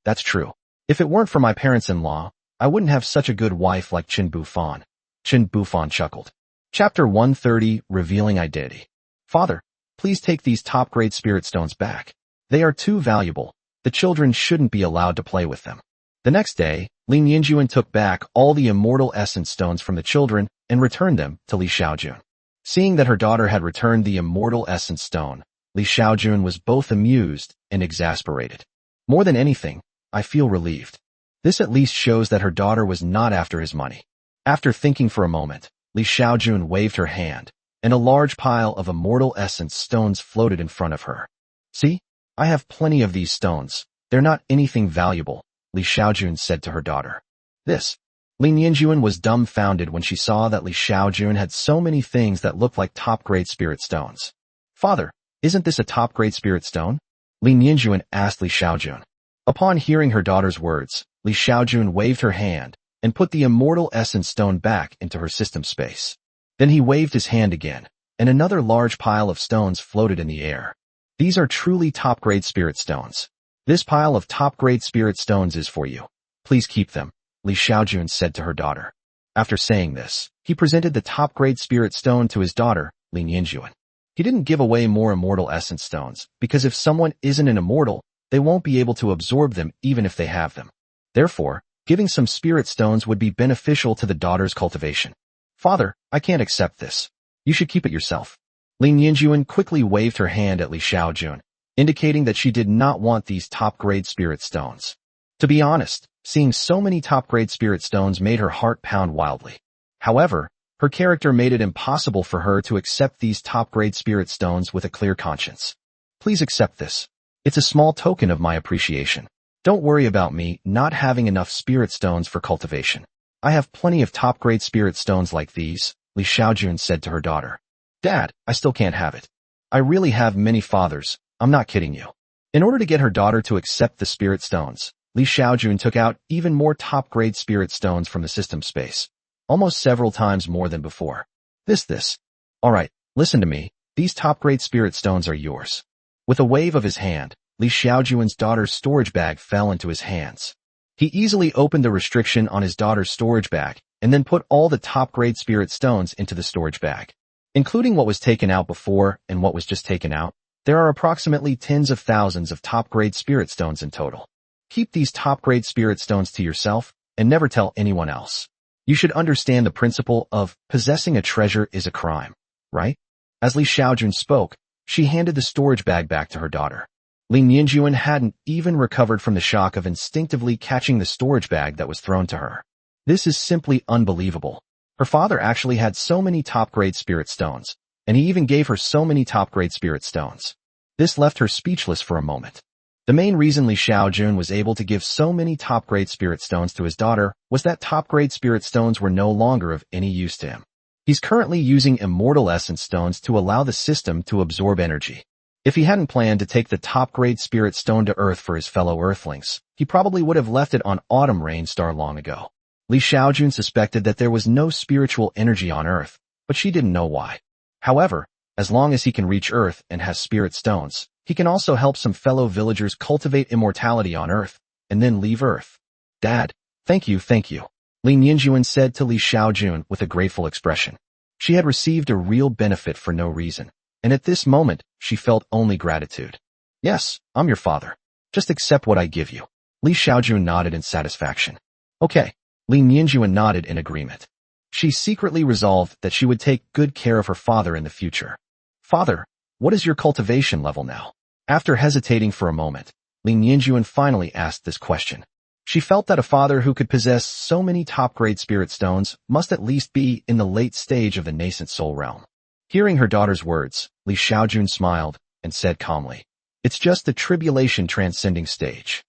A: That's true. If it weren't for my parents-in-law, I wouldn't have such a good wife like Chen Bufan. Chen Bufan chuckled. Chapter 130, Revealing Identity. "Father, please take these top-grade spirit stones back. They are too valuable. The children shouldn't be allowed to play with them." The next day, Li Nianjuan took back all the immortal essence stones from the children and returned them to Li Xiaojun. Seeing that her daughter had returned the immortal essence stone, Li Xiaojun was both amused and exasperated. "More than anything, I feel relieved. This at least shows that her daughter was not after his money." After thinking for a moment, Li Xiaojun waved her hand, and a large pile of immortal essence stones floated in front of her. "See, I have plenty of these stones. They're not anything valuable," Li Xiaojun said to her daughter. Li Nianjuan was dumbfounded when she saw that Li Xiaojun had so many things that looked like top-grade spirit stones. "Father, isn't this a top-grade spirit stone?" Li Nianjuan asked Li Xiaojun. Upon hearing her daughter's words, Li Xiaojun waved her hand and put the immortal essence stone back into her system space. Then he waved his hand again, and another large pile of stones floated in the air. "These are truly top-grade spirit stones. This pile of top-grade spirit stones is for you. Please keep them," Li Xiaojun said to her daughter. After saying this, he presented the top-grade spirit stone to his daughter, Li Nianjuan. He didn't give away more immortal essence stones, because if someone isn't an immortal, they won't be able to absorb them even if they have them. Therefore, giving some spirit stones would be beneficial to the daughter's cultivation. "Father, I can't accept this. You should keep it yourself." Li Nianjuan quickly waved her hand at Li Xiaojun, indicating that she did not want these top-grade spirit stones. To be honest, seeing so many top-grade spirit stones made her heart pound wildly. However, her character made it impossible for her to accept these top-grade spirit stones with a clear conscience. "Please accept this. It's a small token of my appreciation. Don't worry about me not having enough spirit stones for cultivation. I have plenty of top-grade spirit stones like these," Li Xiaojun said to her daughter. "Dad, I still can't have it. I really have many fathers. I'm not kidding you." In order to get her daughter to accept the spirit stones, Li Xiaojun took out even more top-grade spirit stones from the system space, almost several times more than before. This. "All right, listen to me. These top-grade spirit stones are yours." With a wave of his hand, Li Xiaojun's daughter's storage bag fell into his hands. He easily opened the restriction on his daughter's storage bag and then put all the top-grade spirit stones into the storage bag. Including what was taken out before and what was just taken out, there are approximately tens of thousands of top-grade spirit stones in total. Keep these top-grade spirit stones to yourself and never tell anyone else. You should understand the principle of possessing a treasure is a crime, right? As Li Xiaojun spoke, she handed the storage bag back to her daughter. Li Nianjuan hadn't even recovered from the shock of instinctively catching the storage bag that was thrown to her. This is simply unbelievable. Her father actually had so many top-grade spirit stones, and he even gave her so many top-grade spirit stones. This left her speechless for a moment. The main reason Li Xiaojun was able to give so many top-grade spirit stones to his daughter was that top-grade spirit stones were no longer of any use to him. He's currently using immortal essence stones to allow the system to absorb energy. If he hadn't planned to take the top-grade spirit stone to Earth for his fellow Earthlings, he probably would have left it on Autumn Rain Star long ago. Li Xiaojun suspected that there was no spiritual energy on Earth, but she didn't know why. However, as long as he can reach Earth and has spirit stones, he can also help some fellow villagers cultivate immortality on Earth, and then leave Earth. Dad, thank you. Li Nianjuan said to Li Xiaojun with a grateful expression. She had received a real benefit for no reason, and at this moment, she felt only gratitude. Yes, I'm your father. Just accept what I give you. Li Xiaojun nodded in satisfaction. Okay. Li Nianjuan nodded in agreement. She secretly resolved that she would take good care of her father in the future. Father, what is your cultivation level now? After hesitating for a moment, Li Nianjuan finally asked this question. She felt that a father who could possess so many top-grade spirit stones must at least be in the late stage of the nascent soul realm. Hearing her daughter's words, Li Xiaojun smiled and said calmly, "It's just the tribulation transcending stage."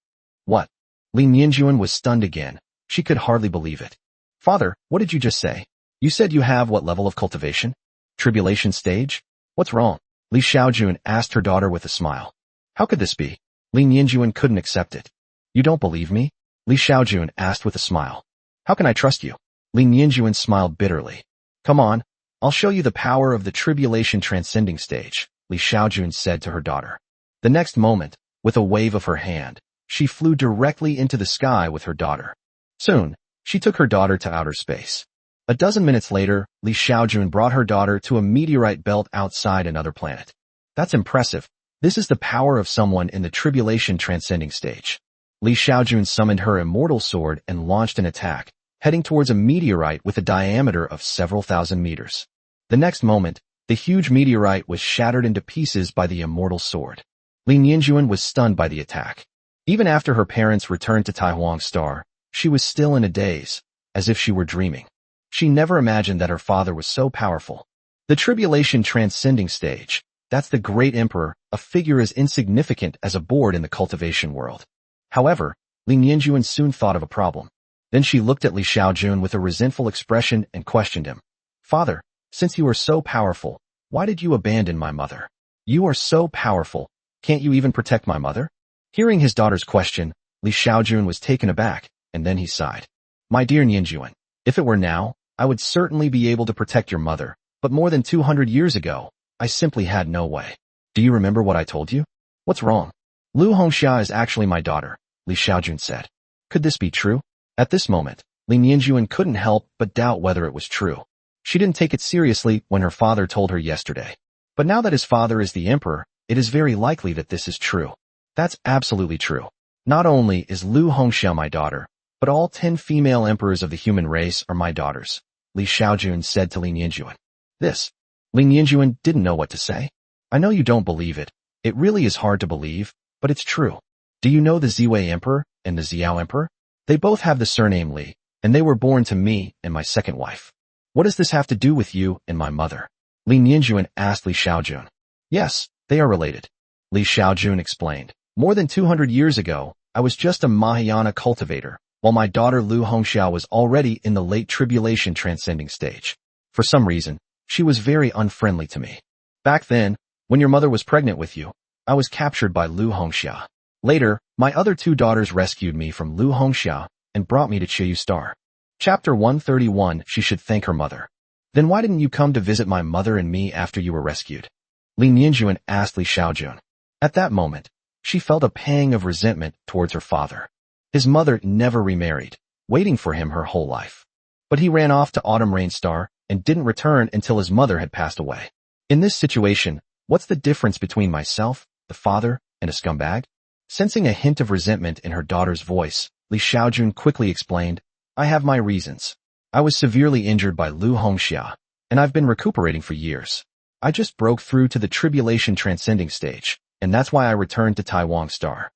A: What? Li Nianjuan was stunned again. She could hardly believe it. Father, what did you just say? You said you have what level of cultivation? Tribulation stage? What's wrong? Li Xiaojun asked her daughter with a smile. How could this be? Li Nianjuan couldn't accept it. You don't believe me? Li Xiaojun asked with a smile. How can I trust you? Li Nianjuan smiled bitterly. Come on, I'll show you the power of the tribulation transcending stage, Li Xiaojun said to her daughter. The next moment, with a wave of her hand, she flew directly into the sky with her daughter. Soon, she took her daughter to outer space. A dozen minutes later, Li Xiaojun brought her daughter to a meteorite belt outside another planet. That's impressive. This is the power of someone in the tribulation transcending stage. Li Xiaojun summoned her immortal sword and launched an attack, heading towards a meteorite with a diameter of several thousand meters. The next moment, the huge meteorite was shattered into pieces by the immortal sword. Li Nianjuan was stunned by the attack. Even after her parents returned to Taihuang Star, she was still in a daze, as if she were dreaming. She never imagined that her father was so powerful. The tribulation transcending stage, that's the great emperor, a figure as insignificant as a board in the cultivation world. However, Li Nianjuan soon thought of a problem. Then she looked at Li Xiaojun with a resentful expression and questioned him. Father, since you are so powerful, why did you abandon my mother? You are so powerful, can't you even protect my mother? Hearing his daughter's question, Li Xiaojun was taken aback. And then he sighed. My dear Nianjuan, if it were now, I would certainly be able to protect your mother, but more than 200 years ago, I simply had no way. Do you remember what I told you? What's wrong? Lu Hongxia is actually my daughter, Li Xiaojun said. Could this be true? At this moment, Li Nianjuan couldn't help but doubt whether it was true. She didn't take it seriously when her father told her yesterday. But now that his father is the emperor, it is very likely that this is true. That's absolutely true. Not only is Lu Hongxia my daughter, but all 10 female emperors of the human race are my daughters, Li Xiaojun said to Li Nianjuan. Li Nianjuan didn't know what to say. I know you don't believe it. It really is hard to believe, but it's true. Do you know the Ziwei Emperor and the Xiao Emperor? They both have the surname Li, and they were born to me and my second wife. What does this have to do with you and my mother? Li Nianjuan asked Li Xiaojun. Yes, they are related. Li Xiaojun explained. More than 200 years ago, I was just a Mahayana cultivator, while my daughter Lu Hongxia was already in the late tribulation transcending stage. For some reason, she was very unfriendly to me. Back then, when your mother was pregnant with you, I was captured by Lu Hongxia. Later, my other 2 daughters rescued me from Lu Hongxia and brought me to Qiyu Star. Chapter 131, She should thank her mother. Then why didn't you come to visit my mother and me after you were rescued? Li Nianjuan asked Li Xiaojun. At that moment, she felt a pang of resentment towards her father. His mother never remarried, waiting for him her whole life. But he ran off to Autumn Rainstar and didn't return until his mother had passed away. In this situation, what's the difference between myself, the father, and a scumbag? Sensing a hint of resentment in her daughter's voice, Li Xiaojun quickly explained, I have my reasons. I was severely injured by Lu Hongxia, and I've been recuperating for years. I just broke through to the tribulation transcending stage, and that's why I returned to Taiwan Star.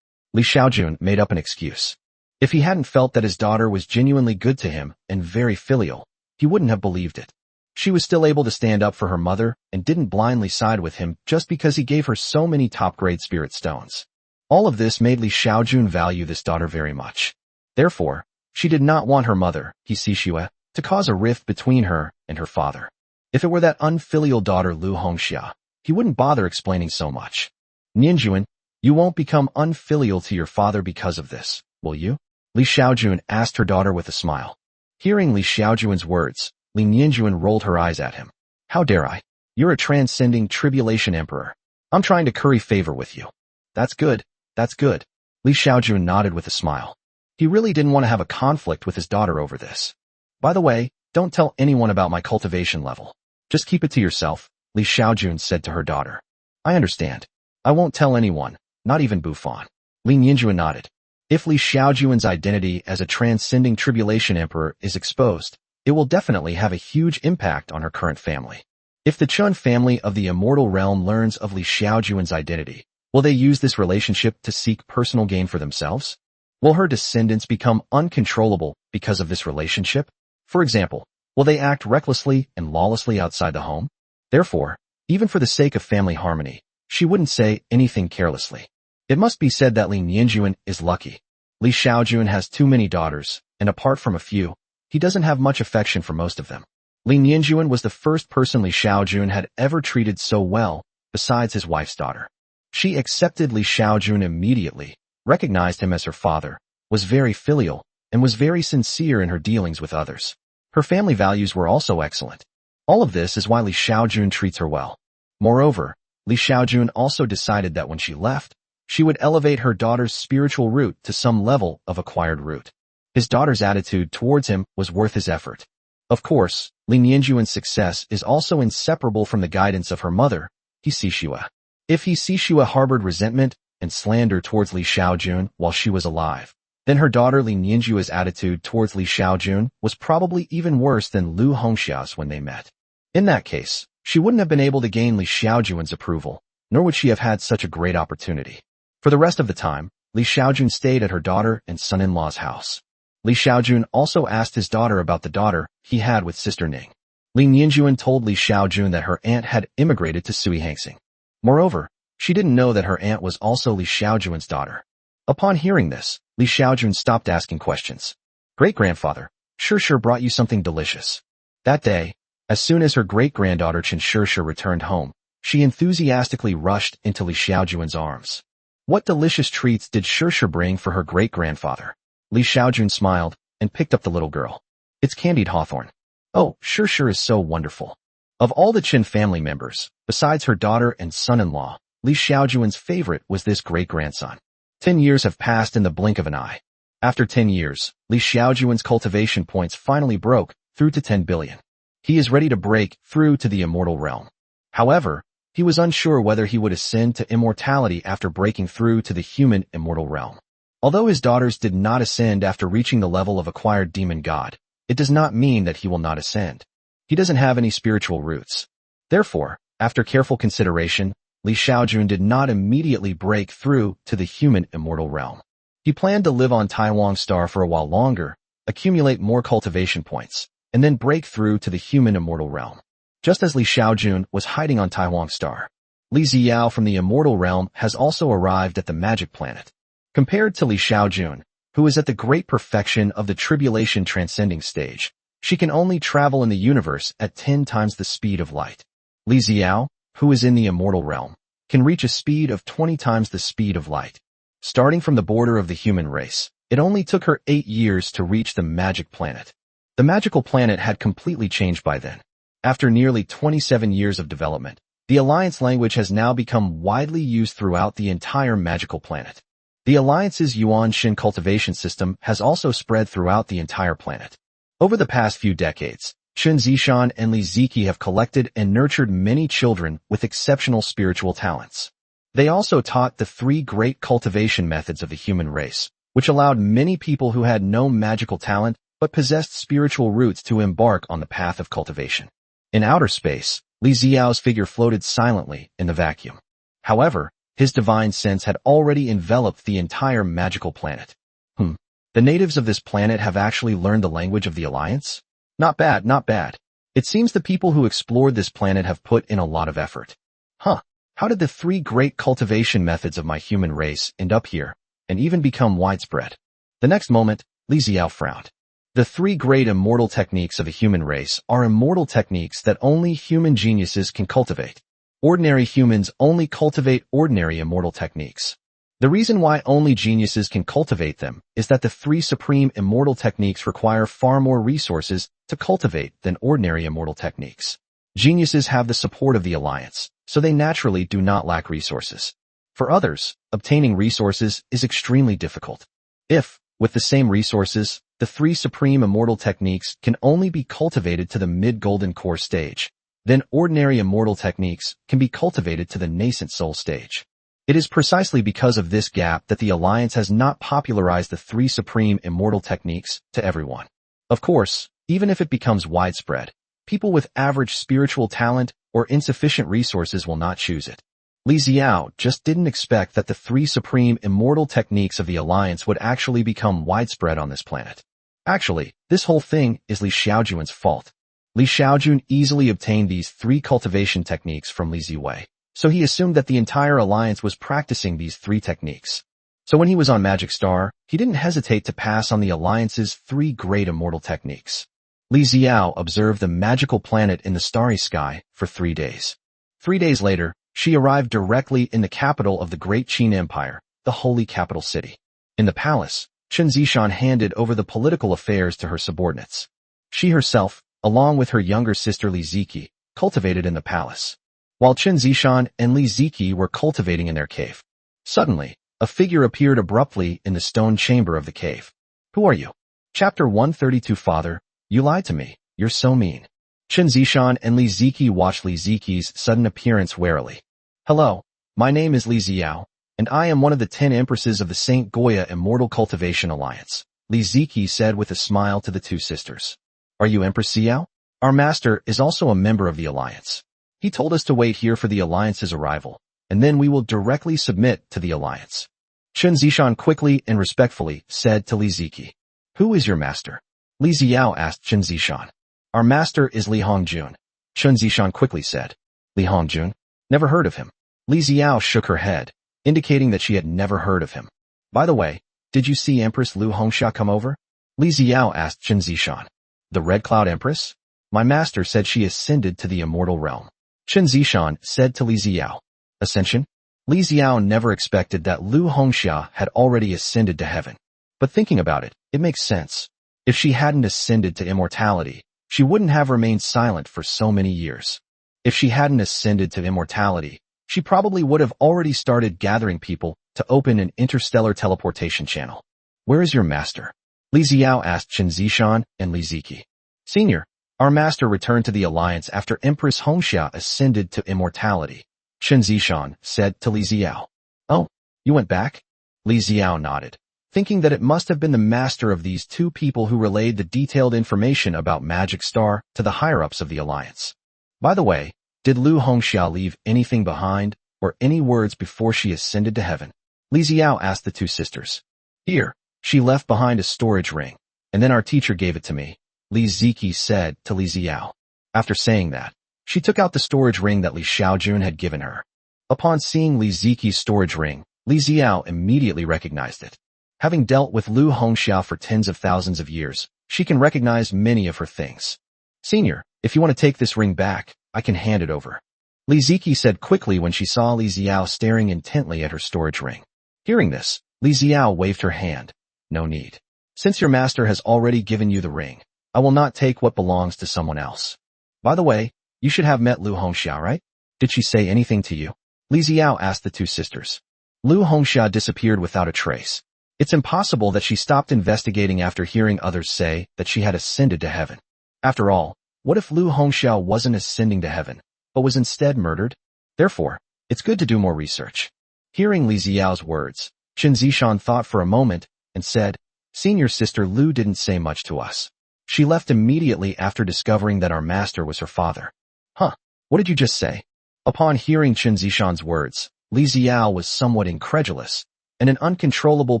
A: Li Xiaojun made up an excuse. If he hadn't felt that his daughter was genuinely good to him and very filial, he wouldn't have believed it. She was still able to stand up for her mother and didn't blindly side with him just because he gave her so many top-grade spirit stones. All of this made Li Xiaojun value this daughter very much. Therefore, she did not want her mother, Xixue, to cause a rift between her and her father. If it were that unfilial daughter Lu Hongxia, he wouldn't bother explaining so much. Nianjuan, you won't become unfilial to your father because of this, will you? Li Xiaojun asked her daughter with a smile. Hearing Li Xiaojun's words, Li Nianjuan rolled her eyes at him. How dare I? You're a transcending tribulation emperor. I'm trying to curry favor with you. That's good. That's good. Li Xiaojun nodded with a smile. He really didn't want to have a conflict with his daughter over this. By the way, don't tell anyone about my cultivation level. Just keep it to yourself, Li Xiaojun said to her daughter. I understand. I won't tell anyone, not even Buffon. Li Nianjuan nodded. If Li Xiaojun's identity as a transcending tribulation emperor is exposed, it will definitely have a huge impact on her current family. If the Chun family of the immortal realm learns of Li Xiaojun's identity, will they use this relationship to seek personal gain for themselves? Will her descendants become uncontrollable because of this relationship? For example, will they act recklessly and lawlessly outside the home? Therefore, even for the sake of family harmony, she wouldn't say anything carelessly. It must be said that Li Nianjuan is lucky. Li Xiaojun has too many daughters, and apart from a few, he doesn't have much affection for most of them. Li Nianjuan was the first person Li Xiaojun had ever treated so well, besides his wife's daughter. She accepted Li Xiaojun immediately, recognized him as her father, was very filial, and was very sincere in her dealings with others. Her family values were also excellent. All of this is why Li Xiaojun treats her well. Moreover, Li Xiaojun also decided that when she left, she would elevate her daughter's spiritual root to some level of acquired root. His daughter's attitude towards him was worth his effort. Of course, Li Nianjuan's success is also inseparable from the guidance of her mother, Xixue. If Xixue harbored resentment and slander towards Li Xiaojun while she was alive, then her daughter Li Nianjuan's attitude towards Li Xiaojun was probably even worse than Lu Hongxia's when they met. In that case, she wouldn't have been able to gain Li Xiaojun's approval, nor would she have had such a great opportunity. For the rest of the time, Li Xiaojun stayed at her daughter and son-in-law's house. Li Xiaojun also asked his daughter about the daughter he had with Sister Ning. Li Nianjuan told Li Xiaojun that her aunt had immigrated to Suihangsing. Moreover, she didn't know that her aunt was also Li Xiaojun's daughter. Upon hearing this, Li Xiaojun stopped asking questions. Great-grandfather, Shishir brought you something delicious. That day, as soon as her great-granddaughter Chen Shishir returned home, she enthusiastically rushed into Li Xiaojun's arms. What delicious treats did Shishir bring for her great-grandfather? Li Xiaojun smiled and picked up the little girl. It's candied hawthorn. Oh, Shishir is so wonderful. Of all the Chen family members, besides her daughter and son-in-law, Li Xiaojun's favorite was this great-grandson. 10 years have passed in the blink of an eye. After 10 years, Li Xiaojun's cultivation points finally broke through to 10 billion. He is ready to break through to the immortal realm. However, he was unsure whether he would ascend to immortality after breaking through to the human immortal realm. Although his daughters did not ascend after reaching the level of acquired demon god, it does not mean that he will not ascend. He doesn't have any spiritual roots. Therefore, after careful consideration, Li Xiaojun did not immediately break through to the human immortal realm. He planned to live on Taiwan Star for a while longer, accumulate more cultivation points, and then break through to the human immortal realm. Just as Li Xiaojun was hiding on Taiwan Star, Li Ziao from the immortal realm has also arrived at the magic planet. Compared to Li Xiaojun, who is at the great perfection of the tribulation transcending stage, she can only travel in the universe at 10 times the speed of light. Li Ziao, who is in the immortal realm, can reach a speed of 20 times the speed of light. Starting from the border of the human race, it only took her 8 years to reach the magic planet. The magical planet had completely changed by then. After nearly 27 years of development, The Alliance language has now become widely used throughout the entire magical planet. The Alliance's Yuan Xin cultivation system has also spread throughout the entire planet. Over the past few decades, Chen Zishan and Li Ziki have collected and nurtured many children with exceptional spiritual talents. They also taught the 3 great cultivation methods of the human race, which allowed many people who had no magical talent but possessed spiritual roots to embark on the path of cultivation. In outer space, Li Xiao's figure floated silently in the vacuum. However, his divine sense had already enveloped the entire magical planet. The natives of this planet have actually learned the language of the Alliance? Not bad, not bad. It seems the people who explored this planet have put in a lot of effort. How did the 3 great cultivation methods of my human race end up here, and even become widespread? The next moment, Li Xiao frowned. The 3 great immortal techniques of the human race are immortal techniques that only human geniuses can cultivate. Ordinary humans only cultivate ordinary immortal techniques. The reason why only geniuses can cultivate them is that the 3 supreme immortal techniques require far more resources to cultivate than ordinary immortal techniques. Geniuses have the support of the Alliance, so they naturally do not lack resources. For others, obtaining resources is extremely difficult. If, with the same resources, the 3 supreme immortal techniques can only be cultivated to the mid-golden core stage, then ordinary immortal techniques can be cultivated to the nascent soul stage. It is precisely because of this gap that the Alliance has not popularized the 3 supreme immortal techniques to everyone. Of course, even if it becomes widespread, people with average spiritual talent or insufficient resources will not choose it. Li Xiao just didn't expect that the 3 supreme immortal techniques of the Alliance would actually become widespread on this planet. Actually, this whole thing is Li Xiaojun's fault. Li Xiaojun easily obtained these 3 cultivation techniques from Li Ziwei, so he assumed that the entire Alliance was practicing these 3 techniques. So when he was on Magic Star, he didn't hesitate to pass on the Alliance's 3 great immortal techniques. Li Xiao observed the magical planet in the starry sky for 3 days. 3 days later, she arrived directly in the capital of the Great Qin Empire, the holy capital city. In the palace, Chen Zishan handed over the political affairs to her subordinates. She herself, along with her younger sister Li Ziki, cultivated in the palace, while Chen Zishan and Li Ziki were cultivating in their cave. Suddenly, a figure appeared abruptly in the stone chamber of the cave. Who are you? Chapter 132. Father, you lied to me. You're so mean. Chen Zishan and Li Ziki watched Li Ziki's sudden appearance warily. Hello, my name is Li Xiao, and I am one of the 10 empresses of the St. Goya Immortal Cultivation Alliance, Li Ziki said with a smile to the 2 sisters. Are you Empress Xiao? Our master is also a member of the Alliance. He told us to wait here for the Alliance's arrival, and then we will directly submit to the Alliance. Chen Zishan quickly and respectfully said to Li Ziki. Who is your master? Li Xiao asked Chen Zishan. Our master is Li Hongjun. Chen Zishan quickly said. Li Hongjun? Never heard of him. Li Xiao shook her head, indicating that she had never heard of him. By the way, did you see Empress Lu Hongxia come over? Li Xiao asked Chen Zishan. The Red Cloud Empress? My master said she ascended to the immortal realm. Chen Zishan said to Li Xiao. Ascension? Li Xiao never expected that Lu Hongxia had already ascended to heaven. But thinking about it, it makes sense. If she hadn't ascended to immortality, she wouldn't have remained silent for so many years. If she hadn't ascended to immortality, she probably would have already started gathering people to open an interstellar teleportation channel. Where is your master? Li Xiao asked Chen Zishan and Li Ziki. Senior, our master returned to the Alliance after Empress Hongxia ascended to immortality, Chen Zishan said to Li Xiao. Oh, you went back? Li Xiao nodded, thinking that it must have been the master of these 2 people who relayed the detailed information about Magic Star to the higher-ups of the Alliance. By the way, did Lu Hongxia leave anything behind, or any words before she ascended to heaven? Li Xiao asked the 2 sisters. Here, she left behind a storage ring, and then our teacher gave it to me, Li Ziki said to Li Xiao. After saying that, she took out the storage ring that Li Xiaojun had given her. Upon seeing Li Ziki's storage ring, Li Xiao immediately recognized it. Having dealt with Lu Hongxia for tens of thousands of years, she can recognize many of her things. Senior, if you want to take this ring back, I can hand it over. Li Ziki said quickly when she saw Li Xiao staring intently at her storage ring. Hearing this, Li Xiao waved her hand. No need. Since your master has already given you the ring, I will not take what belongs to someone else. By the way, you should have met Lu Hongxia, right? Did she say anything to you? Li Xiao asked the two sisters. Lu Hongxia disappeared without a trace. It's impossible that she stopped investigating after hearing others say that she had ascended to heaven. After all, what if Lu Hongxia wasn't ascending to heaven, but was instead murdered? Therefore, it's good to do more research. Hearing Li Xiao's words, Qin Zishan thought for a moment and said, Senior sister Lu didn't say much to us. She left immediately after discovering that our master was her father. Huh, what did you just say? Upon hearing Qin Zishan's words, Li Xiao was somewhat incredulous, and an uncontrollable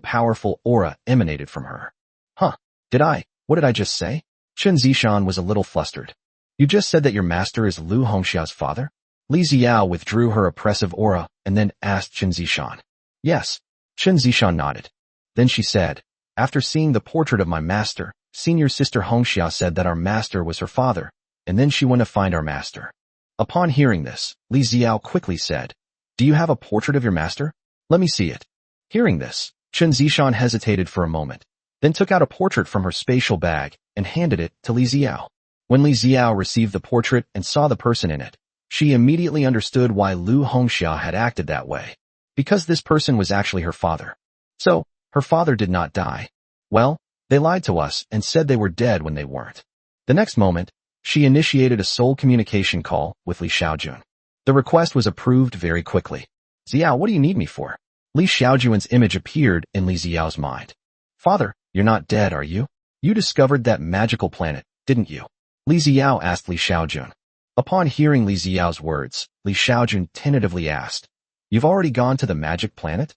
A: powerful aura emanated from her. Huh, what did I just say? Qin Zishan was a little flustered. You just said that your master is Lu Hongxia's father? Li Xiao withdrew her oppressive aura and then asked Qin Zishan. Yes. Qin Zishan nodded. Then she said, after seeing the portrait of my master, senior sister Hongxia said that our master was her father, and then she went to find our master. Upon hearing this, Li Xiao quickly said, Do you have a portrait of your master? Let me see it. Hearing this, Qin Zishan hesitated for a moment, then took out a portrait from her spatial bag and handed it to Li Xiao. When Li Xiao received the portrait and saw the person in it, she immediately understood why Lu Hongxia had acted that way. Because this person was actually her father. So, her father did not die. Well, they lied to us and said they were dead when they weren't. The next moment, she initiated a soul communication call with Li Xiaojun. The request was approved very quickly. Xiao, what do you need me for? Li Xiaojun's image appeared in Li Xiao's mind. Father, you're not dead, are you? You discovered that magical planet, didn't you? Li Xiao asked Li Xiaojun. Upon hearing Li Xiao's words, Li Xiaojun tentatively asked, You've already gone to the magic planet?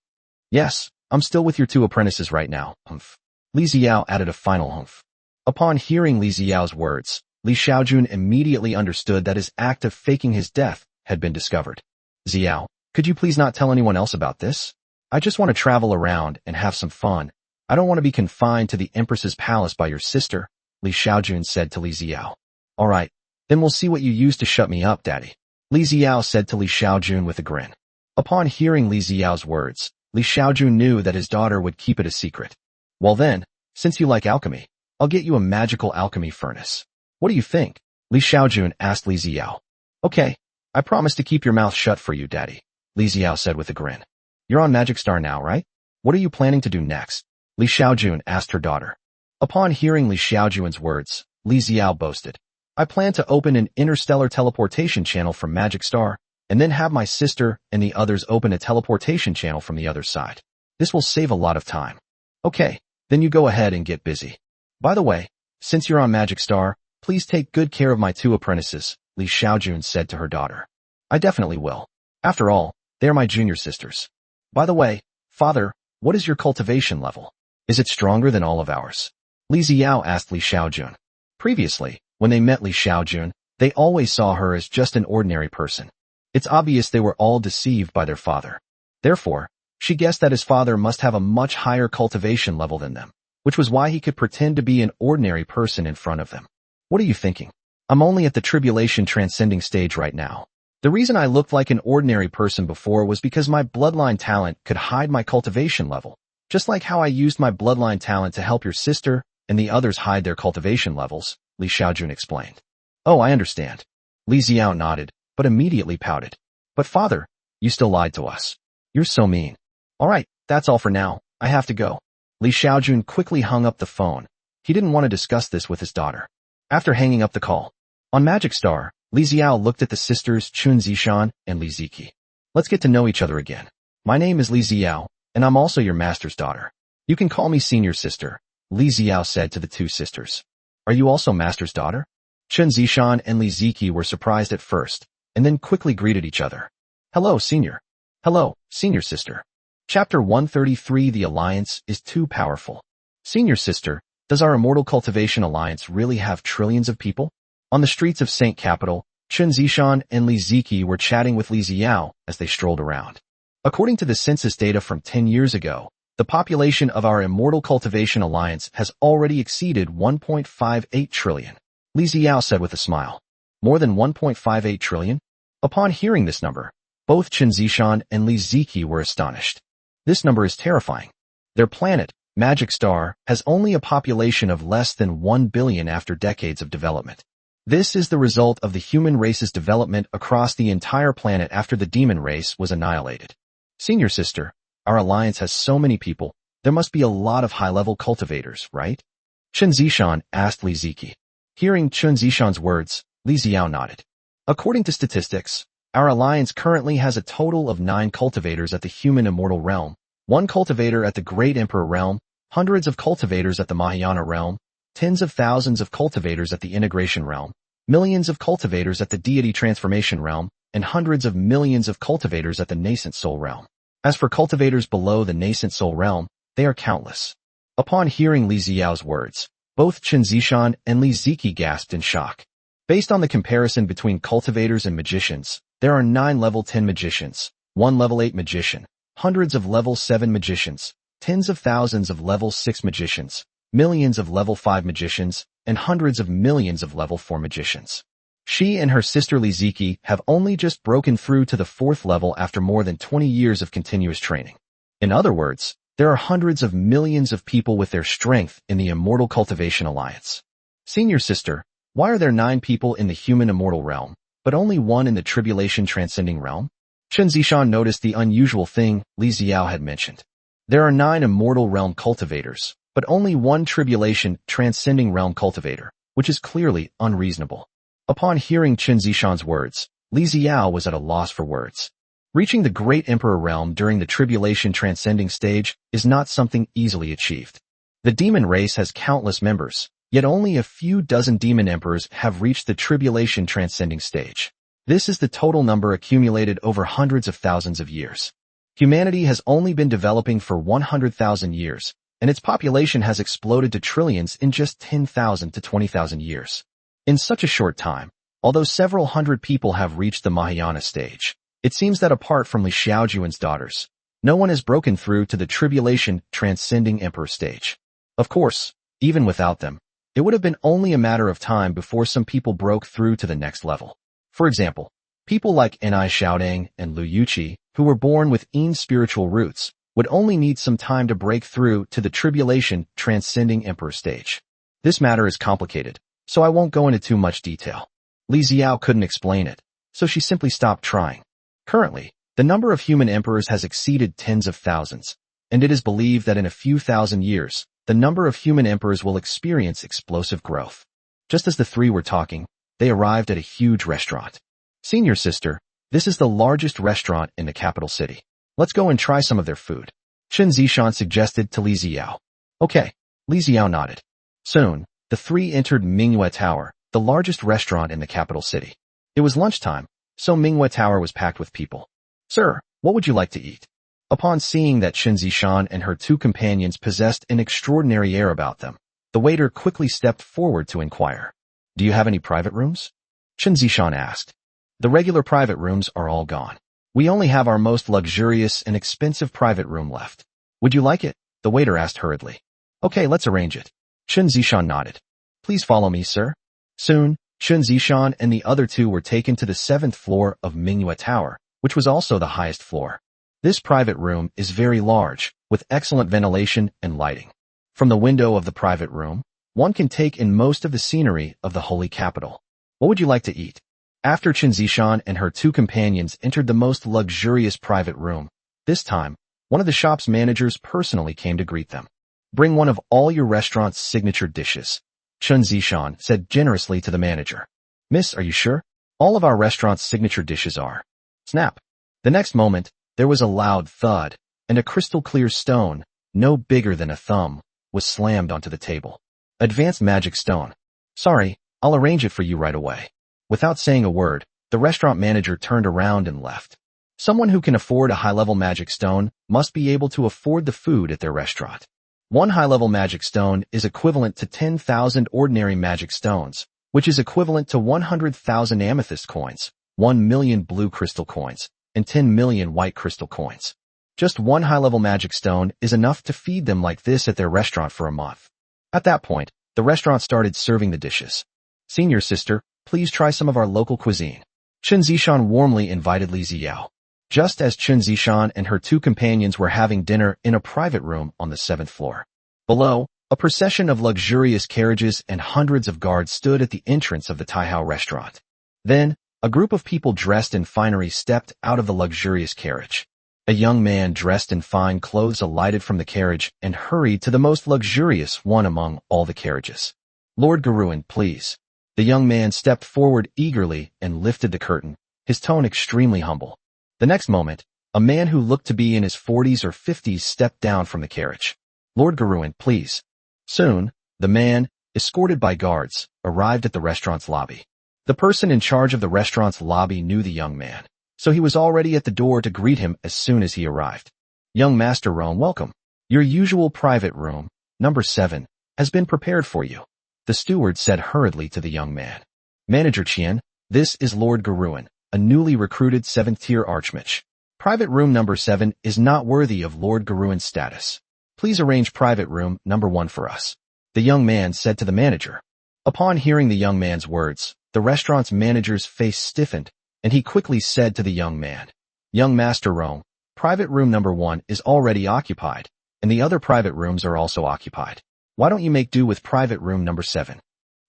A: Yes, I'm still with your two apprentices right now, humph. Li Xiao added a final humph. Upon hearing Li Xiao's words, Li Xiaojun immediately understood that his act of faking his death had been discovered. Xiao, could you please not tell anyone else about this? I just want to travel around and have some fun. I don't want to be confined to the Empress's palace by your sister, Li Xiaojun said to Li Xiao. All right, then we'll see what you use to shut me up, Daddy, Li Xiao said to Li Xiaojun with a grin. Upon hearing Li Xiao's words, Li Xiaojun knew that his daughter would keep it a secret. Well then, since you like alchemy, I'll get you a magical alchemy furnace. What do you think? Li Xiaojun asked Li Xiao. Okay, I promise to keep your mouth shut for you, Daddy, Li Xiao said with a grin. You're on Magic Star now, right? What are you planning to do next? Li Xiaojun asked her daughter. Upon hearing Li Xiaojun's words, Li Xiao boasted. I plan to open an interstellar teleportation channel from Magic Star, and then have my sister and the others open a teleportation channel from the other side. This will save a lot of time. Okay, then you go ahead and get busy. By the way, since you're on Magic Star, please take good care of my two apprentices, Li Xiaojun said to her daughter. I definitely will. After all, they are my junior sisters. By the way, Father, what is your cultivation level? Is it stronger than all of ours? Li Xiao asked Li Xiaojun. Previously, when they met Li Xiaojun, they always saw her as just an ordinary person. It's obvious they were all deceived by their father. Therefore, she guessed that his father must have a much higher cultivation level than them, which was why he could pretend to be an ordinary person in front of them. What are you thinking? I'm only at the tribulation transcending stage right now. The reason I looked like an ordinary person before was because my bloodline talent could hide my cultivation level, just like how I used my bloodline talent to help your sister and the others hide their cultivation levels, Li Xiaojun explained. Oh, I understand. Li Xiao nodded, but immediately pouted. But father, you still lied to us. You're so mean. All right, that's all for now. I have to go. Li Xiaojun quickly hung up the phone. He didn't want to discuss this with his daughter. After hanging up the call, on Magic Star, Li Xiao looked at the sisters Qin Zishan and Li Ziki. Let's get to know each other again. My name is Li Xiao, and I'm also your master's daughter. You can call me senior sister, Li Xiao said to the two sisters. Are you also master's daughter? Qin Zishan and Li Ziki were surprised at first, and then quickly greeted each other. Hello, senior. Hello, senior sister. Chapter 133 The Alliance is too powerful. Senior sister, does our immortal cultivation alliance really have trillions of people? On the streets of Saint Capital, Qin Zishan and Li Ziki were chatting with Li Xiao as they strolled around. According to the census data from 10 years ago, the population of our immortal cultivation alliance has already exceeded 1.58 trillion. Li Xiao said with a smile. More than 1.58 trillion? Upon hearing this number, both Qin Zishan and Li Ziki were astonished. This number is terrifying. Their planet, Magic Star, has only a population of less than 1 billion after decades of development. This is the result of the human race's development across the entire planet after the demon race was annihilated. Senior sister, our alliance has so many people, there must be a lot of high-level cultivators, right? Chen Zishan asked Li Ziki. Hearing Chen Zishan's words, Li Xiao nodded. According to statistics, our alliance currently has a total of 9 cultivators at the human immortal realm, 1 cultivator at the Great Emperor realm, hundreds of cultivators at the Mahayana realm, tens of thousands of cultivators at the integration realm, millions of cultivators at the deity transformation realm, and hundreds of millions of cultivators at the nascent soul realm. As for cultivators below the nascent soul realm, they are countless. Upon hearing Li Xiao's words, both Chen Zishan and Li Ziki gasped in shock. Based on the comparison between cultivators and magicians, there are 9 level 10 magicians, 1 level 8 magician, hundreds of level 7 magicians, tens of thousands of level 6 magicians, millions of level 5 magicians, and hundreds of millions of level 4 magicians. She and her sister Li Ziki have only just broken through to the 4th level after more than 20 years of continuous training. In other words, there are hundreds of millions of people with their strength in the Immortal Cultivation Alliance. Senior sister, why are there 9 people in the human immortal realm, but only 1 in the tribulation transcending realm? Chen Zishan noticed the unusual thing Li Xiao had mentioned. There are 9 immortal realm cultivators, but only 1 tribulation transcending realm cultivator, which is clearly unreasonable. Upon hearing Chen Zishan's words, Li Xiao was at a loss for words. Reaching the Great Emperor realm during the tribulation transcending stage is not something easily achieved. The demon race has countless members, yet only a few dozen demon emperors have reached the tribulation transcending stage. This is the total number accumulated over hundreds of thousands of years. Humanity has only been developing for 100,000 years, and its population has exploded to trillions in just 10,000 to 20,000 years. In such a short time, although several hundred people have reached the Mahayana stage, it seems that apart from Li Xiaojun's daughters, no one has broken through to the tribulation transcending emperor stage. Of course, even without them, it would have been only a matter of time before some people broke through to the next level. For example, people like Ni Xiaodang and Lu Yuqi, who were born with Yin spiritual roots, would only need some time to break through to the tribulation transcending emperor stage. This matter is complicated, so I won't go into too much detail. Li Xiao couldn't explain it, so she simply stopped trying. Currently, the number of human emperors has exceeded tens of thousands, and it is believed that in a few thousand years, the number of human emperors will experience explosive growth. Just as the 3 were talking, they arrived at a huge restaurant. Senior sister, this is the largest restaurant in the capital city. Let's go and try some of their food. Chen Zishan suggested to Li Xiao. Okay, Li Xiao nodded. Soon, the 3 entered Manhwa Tower, the largest restaurant in the capital city. It was lunchtime, so Manhwa Tower was packed with people. Sir, what would you like to eat? Upon seeing that Chen Zishan and her 2 companions possessed an extraordinary air about them, the waiter quickly stepped forward to inquire. Do you have any private rooms? Chen Zishan asked. The regular private rooms are all gone. We only have our most luxurious and expensive private room left. Would you like it? The waiter asked hurriedly. Okay, let's arrange it. Chen Zishan nodded. Please follow me, sir. Soon, Chen Zishan and the other 2 were taken to the 7th floor of Manhwa Tower, which was also the highest floor. This private room is very large, with excellent ventilation and lighting. From the window of the private room, one can take in most of the scenery of the holy capital. What would you like to eat? After Chen Zishan and her 2 companions entered the most luxurious private room, this time, one of the shop's managers personally came to greet them. Bring one of all your restaurant's signature dishes, Chen Zishan said generously to the manager. Miss, are you sure? All of our restaurant's signature dishes are. Snap. The next moment, there was a loud thud, and a crystal-clear stone, no bigger than a thumb, was slammed onto the table. Advanced magic stone. Sorry, I'll arrange it for you right away. Without saying a word, the restaurant manager turned around and left. Someone who can afford a high-level magic stone must be able to afford the food at their restaurant. One high-level magic stone is equivalent to 10,000 ordinary magic stones, which is equivalent to 100,000 amethyst coins, 1 million blue crystal coins, and 10 million white crystal coins. Just one high-level magic stone is enough to feed them like this at their restaurant for a month. At that point, the restaurant started serving the dishes. Senior sister, please try some of our local cuisine. Chen Zishan warmly invited Li Xiao. Just as Chen Zishan and her 2 companions were having dinner in a private room on the 7th floor. Below, A procession of luxurious carriages and hundreds of guards stood at the entrance of the Taihao restaurant. Then, a group of people dressed in finery stepped out of the luxurious carriage. A young man dressed in fine clothes alighted from the carriage and hurried to the most luxurious one among all the carriages. "Lord Garuin, please." The young man stepped forward eagerly and lifted the curtain, his tone extremely humble. The next moment, a man who looked to be in his 40s or 50s stepped down from the carriage. "Lord Garuin, please." Soon, the man, escorted by guards, arrived at the restaurant's lobby. The person in charge of the restaurant's lobby knew the young man, so he was already at the door to greet him as soon as he arrived. "Young Master Rome, welcome. Your usual private room, number 7, has been prepared for you," the steward said hurriedly to the young man. "Manager Qian, this is Lord Garuin, a newly recruited 7th-tier archmage. Private room number 7 is not worthy of Lord Garuin's status. Please arrange private room number 1 for us," the young man said to the manager. Upon hearing the young man's words, the restaurant's manager's face stiffened, and he quickly said to the young man, "Young Master Rome, private room number 1 is already occupied, and the other private rooms are also occupied. Why don't you make do with private room number 7?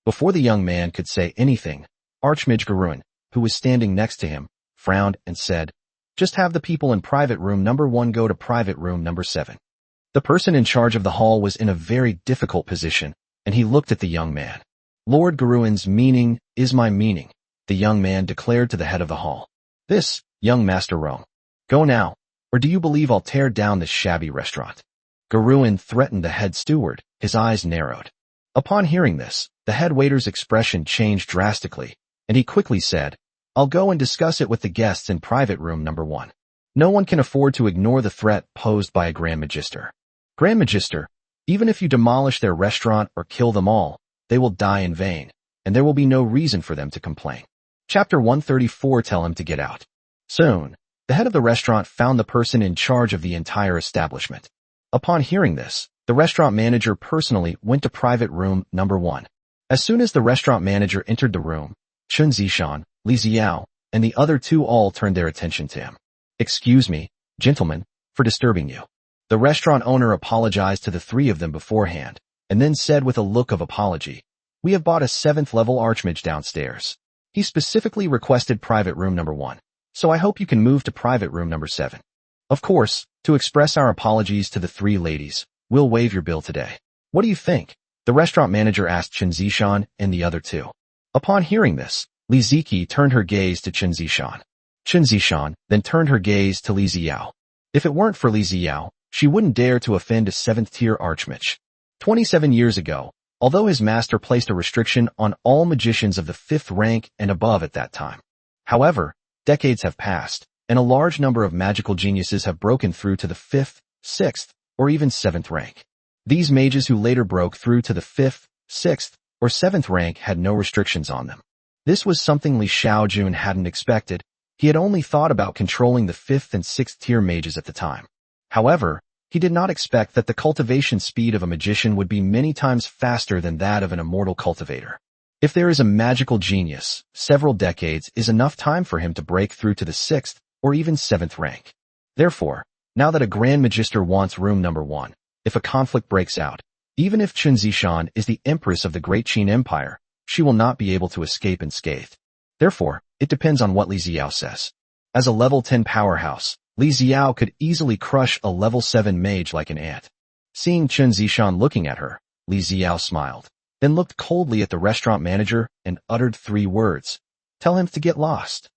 A: Before the young man could say anything, Archmage Garuin, who was standing next to him, frowned and said, "Just have the people in private room number 1 go to private room number 7. The person in charge of the hall was in a very difficult position, and he looked at the young man. "Lord Garuin's meaning is my meaning," the young man declared to the head of the hall. "This, young Master Rome. Go now, or do you believe I'll tear down this shabby restaurant?" Garuin threatened the head steward, his eyes narrowed. Upon hearing this, the head waiter's expression changed drastically, and he quickly said, "I'll go and discuss it with the guests in private room number 1. No one can afford to ignore the threat posed by a Grand Magister. Grand Magister, even if you demolish their restaurant or kill them all, they will die in vain, and there will be no reason for them to complain." Chapter 134. Tell him to get out. Soon, the head of the restaurant found the person in charge of the entire establishment. Upon hearing this, the restaurant manager personally went to private room number 1. As soon as the restaurant manager entered the room, Chun Zishan, Li Xiao, and the other two all turned their attention to him. "Excuse me, gentlemen, for disturbing you." The restaurant owner apologized to the three of them beforehand, and then said with a look of apology, "We have bought a 7th-level archmage downstairs. He specifically requested private room number 1, so I hope you can move to private room number 7. Of course, to express our apologies to the 3 ladies, we'll waive your bill today. What do you think?" the restaurant manager asked Chun Zishan and the other two. Upon hearing this, Li Ziki turned her gaze to Chun Zishan. Chun Zishan then turned her gaze to Li Xiao. If it weren't for Li Xiao, she wouldn't dare to offend a 7th-tier archmage. 27 years ago, although his master placed a restriction on all magicians of the 5th rank and above at that time. However, decades have passed, and a large number of magical geniuses have broken through to the 5th, 6th, or even 7th rank. These mages who later broke through to the 5th, 6th, or 7th rank had no restrictions on them. This was something Li Xiaojun hadn't expected. He had only thought about controlling the 5th and 6th tier mages at the time. However, he did not expect that the cultivation speed of a magician would be many times faster than that of an immortal cultivator. If there is a magical genius, several decades is enough time for him to break through to the 6th or even 7th rank. Therefore, now that a Grand Magister wants room number 1, if a conflict breaks out, even if Chun Zishan is the empress of the Great Qin Empire, she will not be able to escape unscathed. Therefore, it depends on what Li Xiao says. As a level 10 powerhouse, Li Xiao could easily crush a level 7 mage like an ant. Seeing Chun Zishan looking at her, Li Xiao smiled, then looked coldly at the restaurant manager and uttered 3 words. "Tell him to get lost."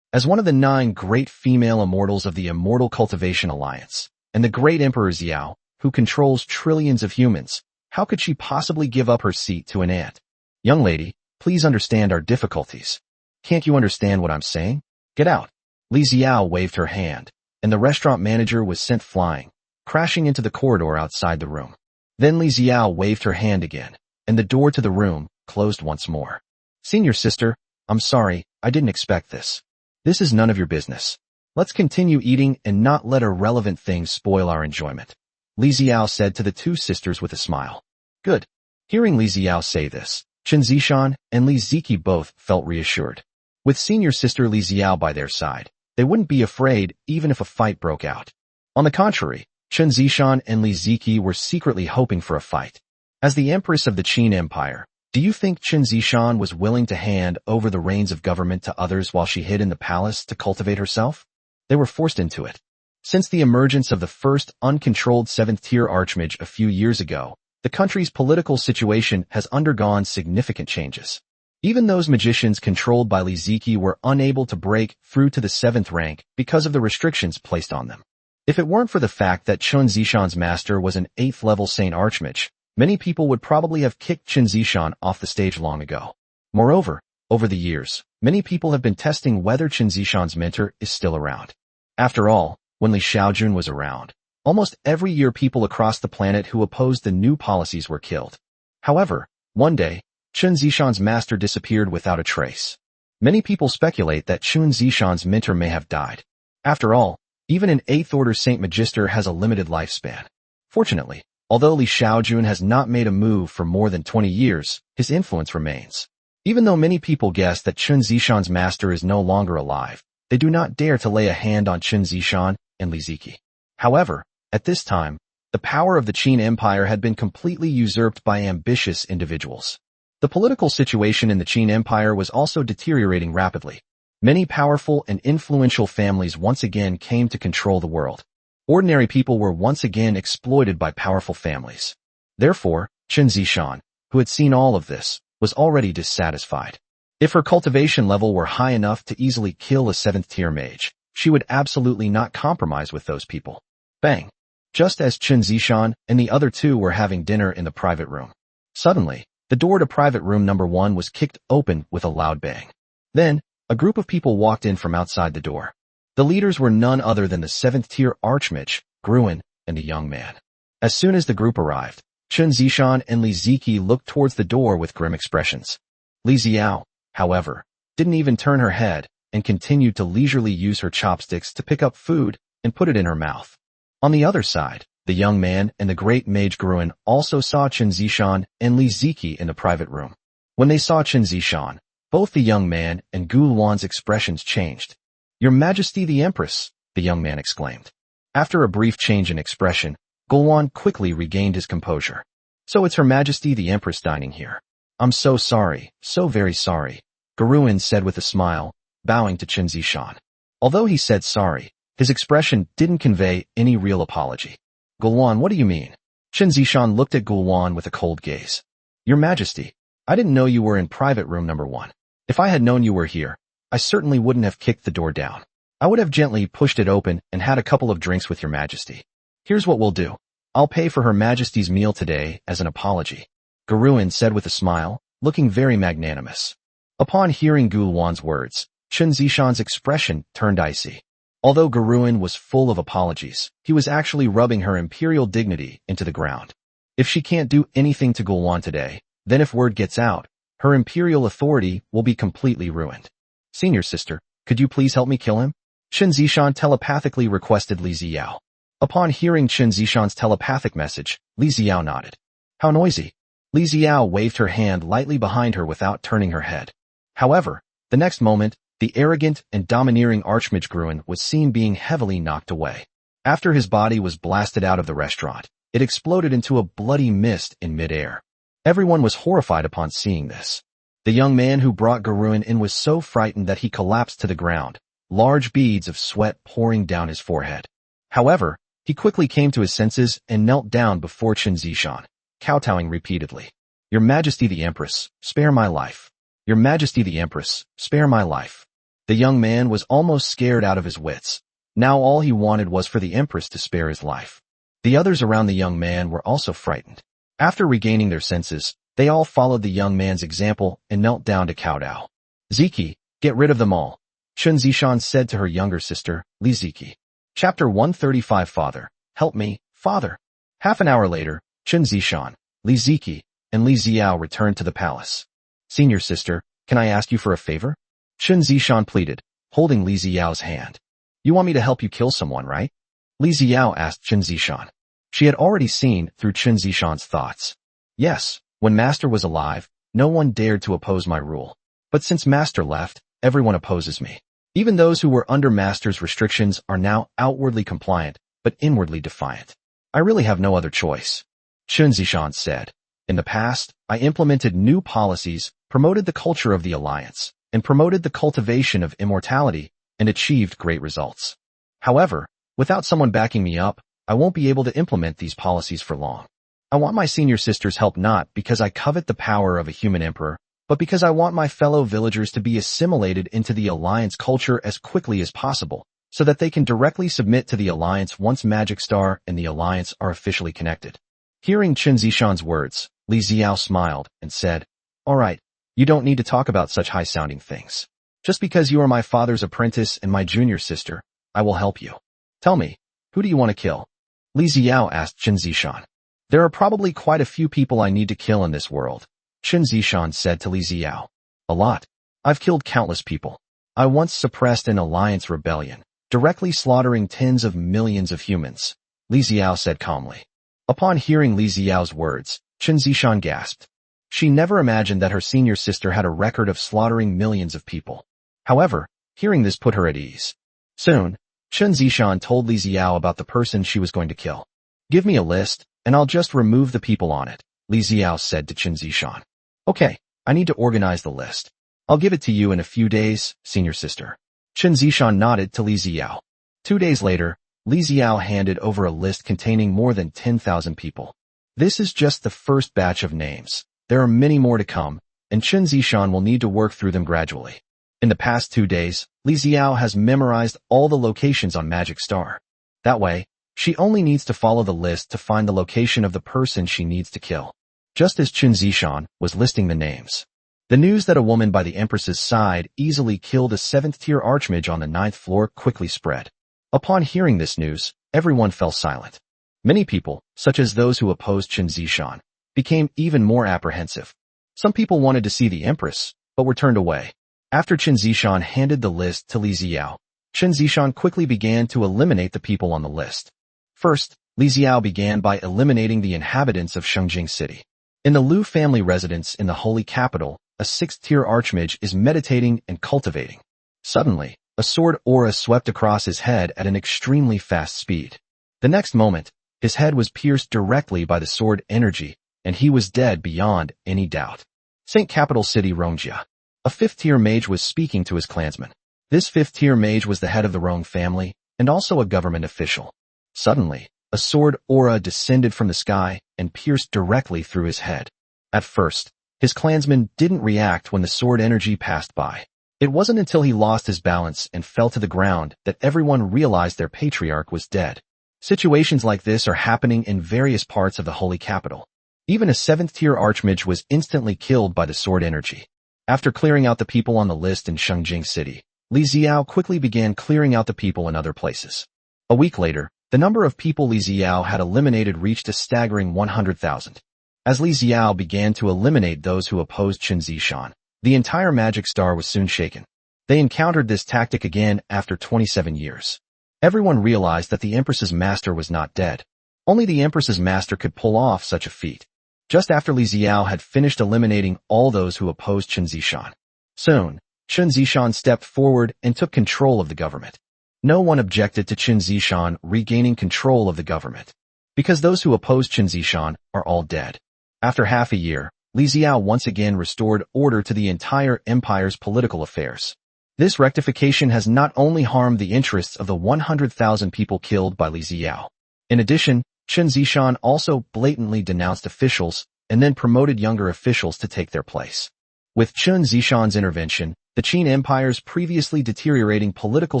A: As one of the 9 great female immortals of the Immortal Cultivation Alliance, and the great Emperor Xiao, who controls trillions of humans, how could she possibly give up her seat to an ant? "Young lady, please understand our difficulties. Can't you understand what I'm saying? Get out." Li Xiao waved her hand, and the restaurant manager was sent flying, crashing into the corridor outside the room. Then Li Xiao waved her hand again, and the door to the room closed once more. "Senior sister, I'm sorry, I didn't expect this. This is none of your business. Let's continue eating and not let irrelevant things spoil our enjoyment," Li Xiao said to the 2 sisters with a smile. "Good." Hearing Li Xiao say this, Chun Zishan and Li Ziki both felt reassured. With senior sister Li Xiao by their side, they wouldn't be afraid even if a fight broke out. On the contrary, Chun Zishan and Li Ziki were secretly hoping for a fight. As the empress of the Qin Empire, do you think Qin Zishan was willing to hand over the reins of government to others while she hid in the palace to cultivate herself? They were forced into it. Since the emergence of the first uncontrolled seventh-tier archmage a few years ago, the country's political situation has undergone significant changes. Even those magicians controlled by Li Ziki were unable to break through to the 7th rank because of the restrictions placed on them. If it weren't for the fact that Qin Zishan's master was an 8th-level Saint Archmage, many people would probably have kicked Qin Zishan off the stage long ago. Moreover, over the years, many people have been testing whether Qin Zishan's mentor is still around. After all, when Li Xiaojun was around, almost every year people across the planet who opposed the new policies were killed. However, one day, Qin Zishan's master disappeared without a trace. Many people speculate that Qin Zishan's mentor may have died. After all, even an 8th Order Saint Magister has a limited lifespan. Fortunately, although Li Xiaojun has not made a move for more than 20 years, his influence remains. Even though many people guess that Qin Zishan's master is no longer alive, they do not dare to lay a hand on Qin Zishan and Li Ziki. However, at this time, the power of the Qin Empire had been completely usurped by ambitious individuals. The political situation in the Qin Empire was also deteriorating rapidly. Many powerful and influential families once again came to control the world. Ordinary people were once again exploited by powerful families. Therefore, Qin Zishan, who had seen all of this, was already dissatisfied. If her cultivation level were high enough to easily kill a 7th-tier mage, she would absolutely not compromise with those people. Bang! Just as Qin Zishan and the other two were having dinner in the private room. Suddenly, the door to private room number 1 was kicked open with a loud bang. Then, a group of people walked in from outside the door. The leaders were none other than the 7th-tier archmage, Gruen, and a young man. As soon as the group arrived, Qin Zishan and Li Ziki looked towards the door with grim expressions. Li Xiao, however, didn't even turn her head and continued to leisurely use her chopsticks to pick up food and put it in her mouth. On the other side, the young man and the great mage Gruen also saw Qin Zishan and Li Ziki in the private room. When they saw Qin Zishan, both the young man and Guluan's expressions changed. "Your Majesty the Empress," the young man exclaimed. After a brief change in expression, Guluan quickly regained his composure. "So it's Her Majesty the Empress dining here. I'm so sorry, so very sorry," Gruen said with a smile, bowing to Qin Zishan. Although he said sorry, his expression didn't convey any real apology. "Guluan, what do you mean?" Qin Zishan looked at Guluan with a cold gaze. "Your Majesty, I didn't know you were in private room number 1. If I had known you were here, I certainly wouldn't have kicked the door down. I would have gently pushed it open and had a couple of drinks with Your Majesty. Here's what we'll do. I'll pay for Her Majesty's meal today as an apology," Gruen said with a smile, looking very magnanimous. Upon hearing Guluan's words, Qin Zishan's expression turned icy. Although Gruen was full of apologies, he was actually rubbing her imperial dignity into the ground. If she can't do anything to Guluan today, then if word gets out, her imperial authority will be completely ruined. "Senior sister, could you please help me kill him?" Qin Zishan telepathically requested Li Xiao. Upon hearing Qin Zishan's telepathic message, Li Xiao nodded. "How noisy." Li Xiao waved her hand lightly behind her without turning her head. However, the next moment, the arrogant and domineering Archmage Gruen was seen being heavily knocked away. After his body was blasted out of the restaurant, it exploded into a bloody mist in midair. Everyone was horrified upon seeing this. The young man who brought Gruen in was so frightened that he collapsed to the ground, large beads of sweat pouring down his forehead. However, he quickly came to his senses and knelt down before Qin Zishan, kowtowing repeatedly. "Your Majesty the Empress, spare my life. Your Majesty the Empress, spare my life." The young man was almost scared out of his wits. Now all he wanted was for the Empress to spare his life. The others around the young man were also frightened. After regaining their senses, they all followed the young man's example and knelt down to kowtow. "Ziki, get rid of them all," Qin Zishan said to her younger sister, Li Ziki. Chapter 135 Father, help me, Father. Half an hour later, Qin Zishan, Li Ziki, and Li Xiao returned to the palace. "Senior sister, can I ask you for a favor?" Qin Zishan pleaded, holding Li Xiao's hand. "You want me to help you kill someone, right?" Li Xiao asked Qin Zishan. She had already seen through Qin Zishan's thoughts. "Yes, when Master was alive, no one dared to oppose my rule. But since Master left, everyone opposes me. Even those who were under Master's restrictions are now outwardly compliant, but inwardly defiant. I really have no other choice," Qin Zishan said. In the past, I implemented new policies, promoted the culture of the alliance, and promoted the cultivation of immortality, and achieved great results. However, without someone backing me up, I won't be able to implement these policies for long. I want my senior sister's help not because I covet the power of a human emperor, but because I want my fellow villagers to be assimilated into the alliance culture as quickly as possible, so that they can directly submit to the alliance once Magic Star and the alliance are officially connected. Hearing Chen Zishan's words, Li Xiao smiled and said, "All right, you don't need to talk about such high-sounding things. Just because you are my father's apprentice and my junior sister, I will help you. Tell me, who do you want to kill?" Li Xiao asked Chen Zishan. "There are probably quite a few people I need to kill in this world," Chen Zishan said to Li Xiao. "A lot. I've killed countless people. I once suppressed an alliance rebellion, directly slaughtering tens of millions of humans," Li Xiao said calmly. Upon hearing Li Xiao's words, Chen Zishan gasped. She never imagined that her senior sister had a record of slaughtering millions of people. However, hearing this put her at ease. Soon, Chen Zishan told Li Xiao about the person she was going to kill. "Give me a list, and I'll just remove the people on it," Li Xiao said to Chen Zishan. "Okay, I need to organize the list. I'll give it to you in a few days, senior sister." Chen Zishan nodded to Li Xiao. 2 days later, Li Xiao handed over a list containing more than 10,000 people. This is just the first batch of names. There are many more to come, and Chen Zishan will need to work through them gradually. In the past 2 days, Li Xiao has memorized all the locations on Magic Star. That way, she only needs to follow the list to find the location of the person she needs to kill. Just as Chen Zishan was listing the names, the news that a woman by the Empress's side easily killed a 7th-tier archmage on the 9th floor quickly spread. Upon hearing this news, everyone fell silent. Many people, such as those who opposed Chen Zishan, became even more apprehensive. Some people wanted to see the Empress, but were turned away. After Chen Zishan handed the list to Li Xiao, Chen Zishan quickly began to eliminate the people on the list. First, Li Xiao began by eliminating the inhabitants of Xiaojun City. In the Lu family residence in the holy capital, a 6th-tier archmage is meditating and cultivating. Suddenly, a sword aura swept across his head at an extremely fast speed. The next moment, his head was pierced directly by the sword energy, and he was dead beyond any doubt. Saint Capital City Rongjia. A 5th-tier mage was speaking to his clansmen. This 5th-tier mage was the head of the Rong family, and also a government official. Suddenly, a sword aura descended from the sky and pierced directly through his head. At first, his clansmen didn't react when the sword energy passed by. It wasn't until he lost his balance and fell to the ground that everyone realized their patriarch was dead. Situations like this are happening in various parts of the holy capital. Even a 7th-tier archmage was instantly killed by the sword energy. After clearing out the people on the list in Xiaojun City, Li Xiao quickly began clearing out the people in other places. A week later, the number of people Li Xiao had eliminated reached a staggering 100,000. As Li Xiao began to eliminate those who opposed Chen Zishan, the entire Magic Star was soon shaken. They encountered this tactic again after 27 years. Everyone realized that the Empress's master was not dead. Only the Empress's master could pull off such a feat. Just after Li Xiao had finished eliminating all those who opposed Chen Zishan. Soon, Chen Zishan stepped forward and took control of the government. No one objected to Chen Zishan regaining control of the government, because those who opposed Chen Zishan are all dead. After half a year, Li Xiao once again restored order to the entire empire's political affairs. This rectification has not only harmed the interests of the 100,000 people killed by Li Xiao. In addition, Chen Zishan also blatantly denounced officials and then promoted younger officials to take their place. With Chen Zishan's intervention, the Qin Empire's previously deteriorating political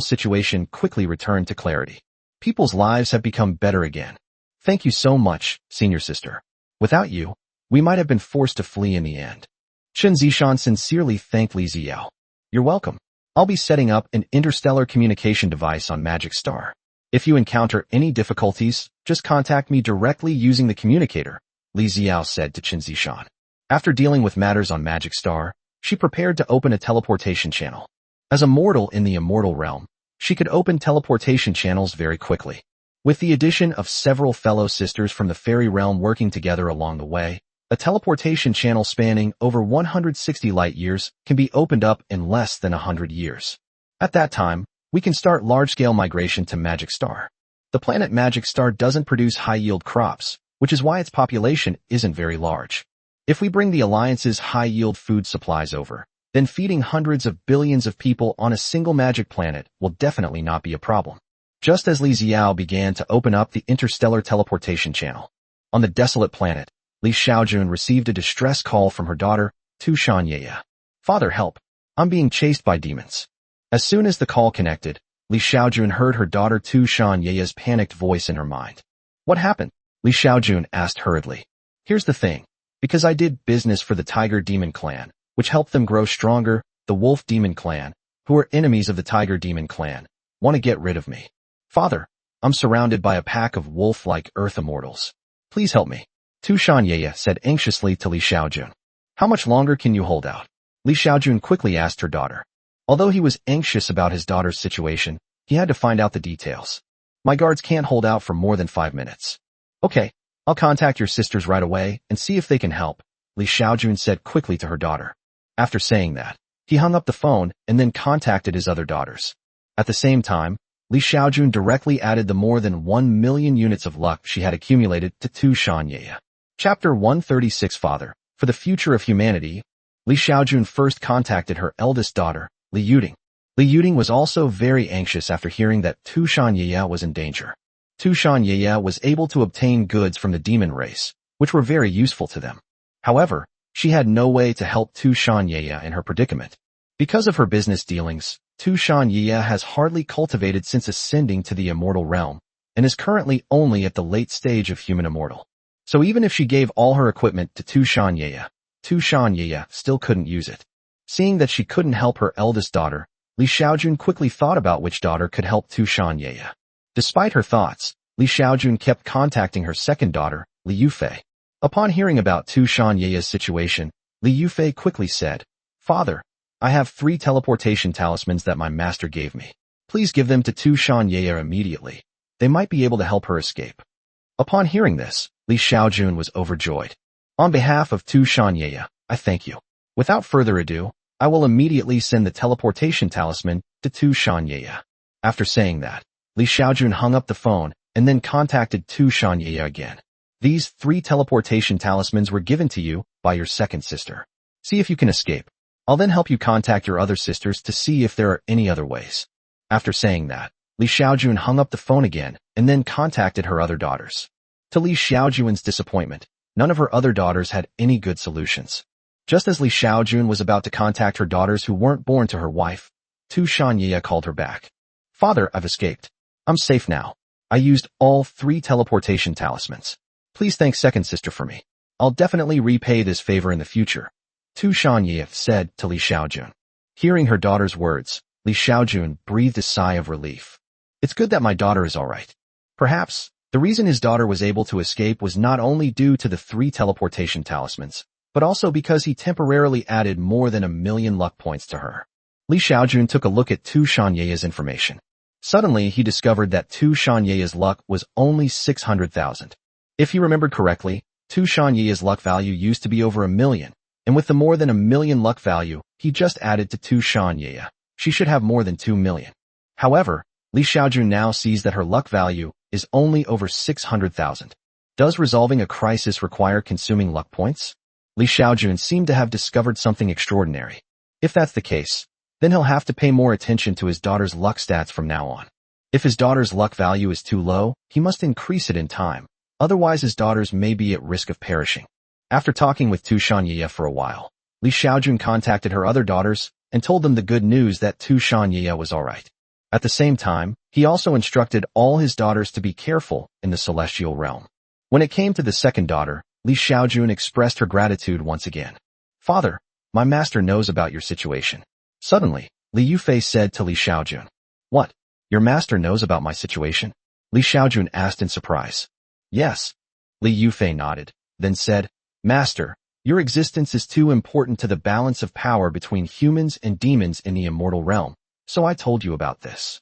A: situation quickly returned to clarity. People's lives have become better again. Thank you so much, senior sister. Without you, we might have been forced to flee in the end. Chen Zishan sincerely thanked Li Xiao. You're welcome. I'll be setting up an interstellar communication device on Magic Star. If you encounter any difficulties, just contact me directly using the communicator, Li Xiao said to Chen Zishan. After dealing with matters on Magic Star, she prepared to open a teleportation channel. As a mortal in the immortal realm, she could open teleportation channels very quickly. With the addition of several fellow sisters from the fairy realm working together along the way, a teleportation channel spanning over 160 light years can be opened up in less than 100 years. At that time, we can start large-scale migration to Magic Star. The planet Magic Star doesn't produce high-yield crops, which is why its population isn't very large. If we bring the Alliance's high-yield food supplies over, then feeding hundreds of billions of people on a single magic planet will definitely not be a problem. Just as Li Xiao began to open up the interstellar teleportation channel. On the desolate planet, Li Xiaojun received a distress call from her daughter, Tu Shanyeya. Father, help. I'm being chased by demons. As soon as the call connected, Li Xiaojun heard her daughter Tu Shanyeya's panicked voice in her mind. What happened? Li Xiaojun asked hurriedly. Here's the thing. Because I did business for the Tiger Demon Clan, which helped them grow stronger, the Wolf Demon Clan, who are enemies of the Tiger Demon Clan, want to get rid of me. Father, I'm surrounded by a pack of wolf-like earth immortals. Please help me. Tu Shanyeya said anxiously to Li Xiaojun. How much longer can you hold out? Li Xiaojun quickly asked her daughter. Although he was anxious about his daughter's situation, he had to find out the details. My guards can't hold out for more than 5 minutes. Okay, I'll contact your sisters right away and see if they can help, Li Xiaojun said quickly to her daughter. After saying that, he hung up the phone and then contacted his other daughters. At the same time, Li Xiaojun directly added the more than 1 million units of luck she had accumulated to Tu Shanyeya. Chapter 136 Father, for the future of humanity, Li Xiaojun first contacted her eldest daughter, Li Yuding. Li Yuding was also very anxious after hearing that Tu Shanyeya was in danger. Tu Shanyeya was able to obtain goods from the demon race, which were very useful to them. However, she had no way to help Tu Shanyeya in her predicament. Because of her business dealings, Tu Shanyeya has hardly cultivated since ascending to the immortal realm, and is currently only at the late stage of human immortal. So even if she gave all her equipment to Tu Shanyeya still couldn't use it. Seeing that she couldn't help her eldest daughter, Li Xiaojun quickly thought about which daughter could help Tu Shanyeya. Despite her thoughts, Li Xiaojun kept contacting her second daughter, Li Yufei. Upon hearing about Tu Shanyeya's situation, Li Yufei quickly said, Father, I have 3 teleportation talismans that my master gave me. Please give them to Tu Shanyeya immediately. They might be able to help her escape. Upon hearing this, Li Xiaojun was overjoyed. On behalf of Tu Shanyeya, I thank you. Without further ado, I will immediately send the teleportation talisman to Tu Shanyeya. After saying that, Li Xiaojun hung up the phone and then contacted Tu Shanyeya again. These 3 teleportation talismans were given to you by your second sister. See if you can escape. I'll then help you contact your other sisters to see if there are any other ways. After saying that, Li Xiaojun hung up the phone again and then contacted her other daughters. To Li Xiaojun's disappointment, none of her other daughters had any good solutions. Just as Li Xiaojun was about to contact her daughters who weren't born to her wife, Tu Shanyeya called her back. Father, I've escaped. I'm safe now. I used all 3 teleportation talismans. Please thank second sister for me. I'll definitely repay this favor in the future, Tu Shanyeya said to Li Xiaojun. Hearing her daughter's words, Li Xiaojun breathed a sigh of relief. It's good that my daughter is all right. Perhaps, the reason his daughter was able to escape was not only due to the 3 teleportation talismans, but also because he temporarily added more than 1 million luck points to her. Li Xiaojun took a look at Tu Shanyeya's information. Suddenly, he discovered that Tu Shanyeya's luck was only 600,000. If he remembered correctly, Tu Shanyeya's luck value used to be over 1 million, and with the more than 1 million luck value he just added to Tu Shanyeya, she should have more than 2 million. However, Li Xiaojun now sees that her luck value is only over 600,000. Does resolving a crisis require consuming luck points? Li Xiaojun seemed to have discovered something extraordinary. If that's the case, then he'll have to pay more attention to his daughter's luck stats from now on. If his daughter's luck value is too low, he must increase it in time. Otherwise his daughters may be at risk of perishing. After talking with Tu Shanyeya for a while, Li Xiaojun contacted her other daughters and told them the good news that Tu Shanyeya was alright. At the same time, he also instructed all his daughters to be careful in the celestial realm. When it came to the second daughter, Li Xiaojun expressed her gratitude once again. Father, my master knows about your situation. Suddenly, Li Yufei said to Li Xiaojun. What? Your master knows about my situation? Li Xiaojun asked in surprise. Yes. Li Yufei nodded, then said, Master, your existence is too important to the balance of power between humans and demons in the immortal realm, so I told you about this.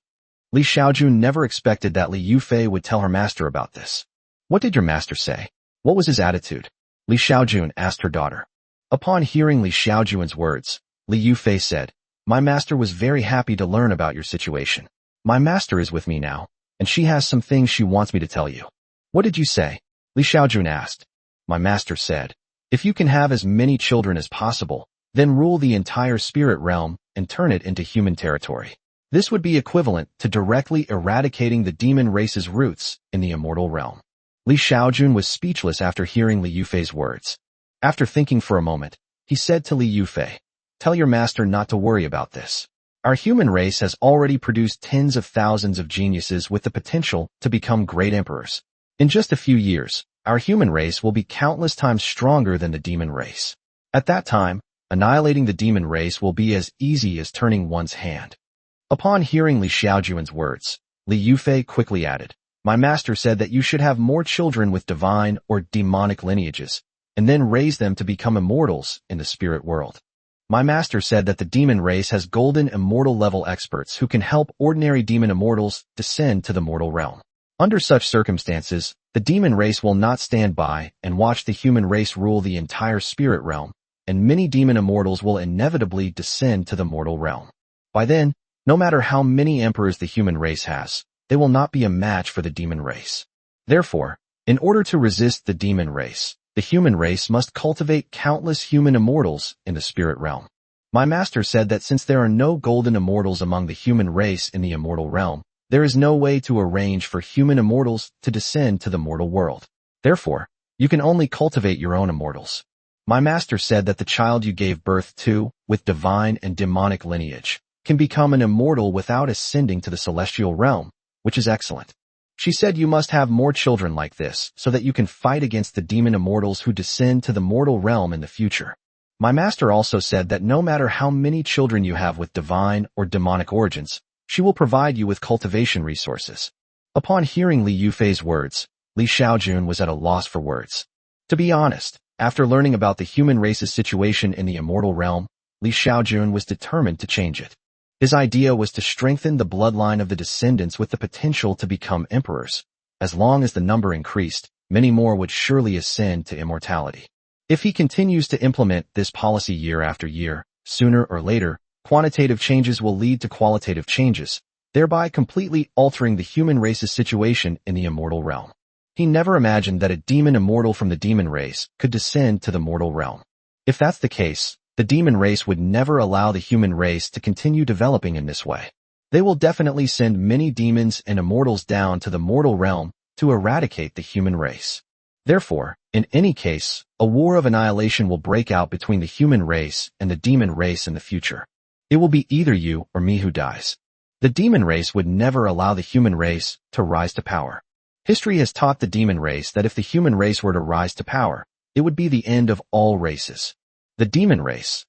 A: Li Xiaojun never expected that Li Yufei would tell her master about this. What did your master say? What was his attitude? Li Xiaojun asked her daughter. Upon hearing Li Xiaojun's words, Li Yufei said, My master was very happy to learn about your situation. My master is with me now, and she has some things she wants me to tell you. What did you say? Li Xiaojun asked. My master said, If you can have as many children as possible, then rule the entire spirit realm and turn it into human territory. This would be equivalent to directly eradicating the demon race's roots in the immortal realm. Li Xiaojun was speechless after hearing Li Yufei's words. After thinking for a moment, he said to Li Yufei, "Tell your master not to worry about this. Our human race has already produced tens of thousands of geniuses with the potential to become great emperors. In just a few years, our human race will be countless times stronger than the demon race. At that time, annihilating the demon race will be as easy as turning one's hand." Upon hearing Li Xiaojun's words, Li Yufei quickly added, "My master said that you should have more children with divine or demonic lineages, and then raise them to become immortals in the spirit world. My master said that the demon race has golden immortal level experts who can help ordinary demon immortals descend to the mortal realm. Under such circumstances, the demon race will not stand by and watch the human race rule the entire spirit realm, and many demon immortals will inevitably descend to the mortal realm. By then, no matter how many emperors the human race has, they will not be a match for the demon race. Therefore, in order to resist the demon race, the human race must cultivate countless human immortals in the spirit realm. My master said that since there are no golden immortals among the human race in the immortal realm, there is no way to arrange for human immortals to descend to the mortal world. Therefore, you can only cultivate your own immortals. My master said that the child you gave birth to, with divine and demonic lineage, can become an immortal without ascending to the celestial realm, which is excellent. She said you must have more children like this so that you can fight against the demon immortals who descend to the mortal realm in the future. My master also said that no matter how many children you have with divine or demonic origins, she will provide you with cultivation resources." Upon hearing Li Yufei's words, Li Xiaojun was at a loss for words. To be honest, after learning about the human race's situation in the immortal realm, Li Xiaojun was determined to change it. His idea was to strengthen the bloodline of the descendants with the potential to become emperors. As long as the number increased, many more would surely ascend to immortality. If he continues to implement this policy year after year, sooner or later, quantitative changes will lead to qualitative changes, thereby completely altering the human race's situation in the immortal realm. He never imagined that a demon immortal from the demon race could descend to the mortal realm. If that's the case, the demon race would never allow the human race to continue developing in this way. They will definitely send many demons and immortals down to the mortal realm to eradicate the human race. Therefore, in any case, a war of annihilation will break out between the human race and the demon race in the future. It will be either you or me who dies. The demon race would never allow the human race to rise to power. History has taught the demon race that if the human race were to rise to power, it would be the end of all races. The demon race.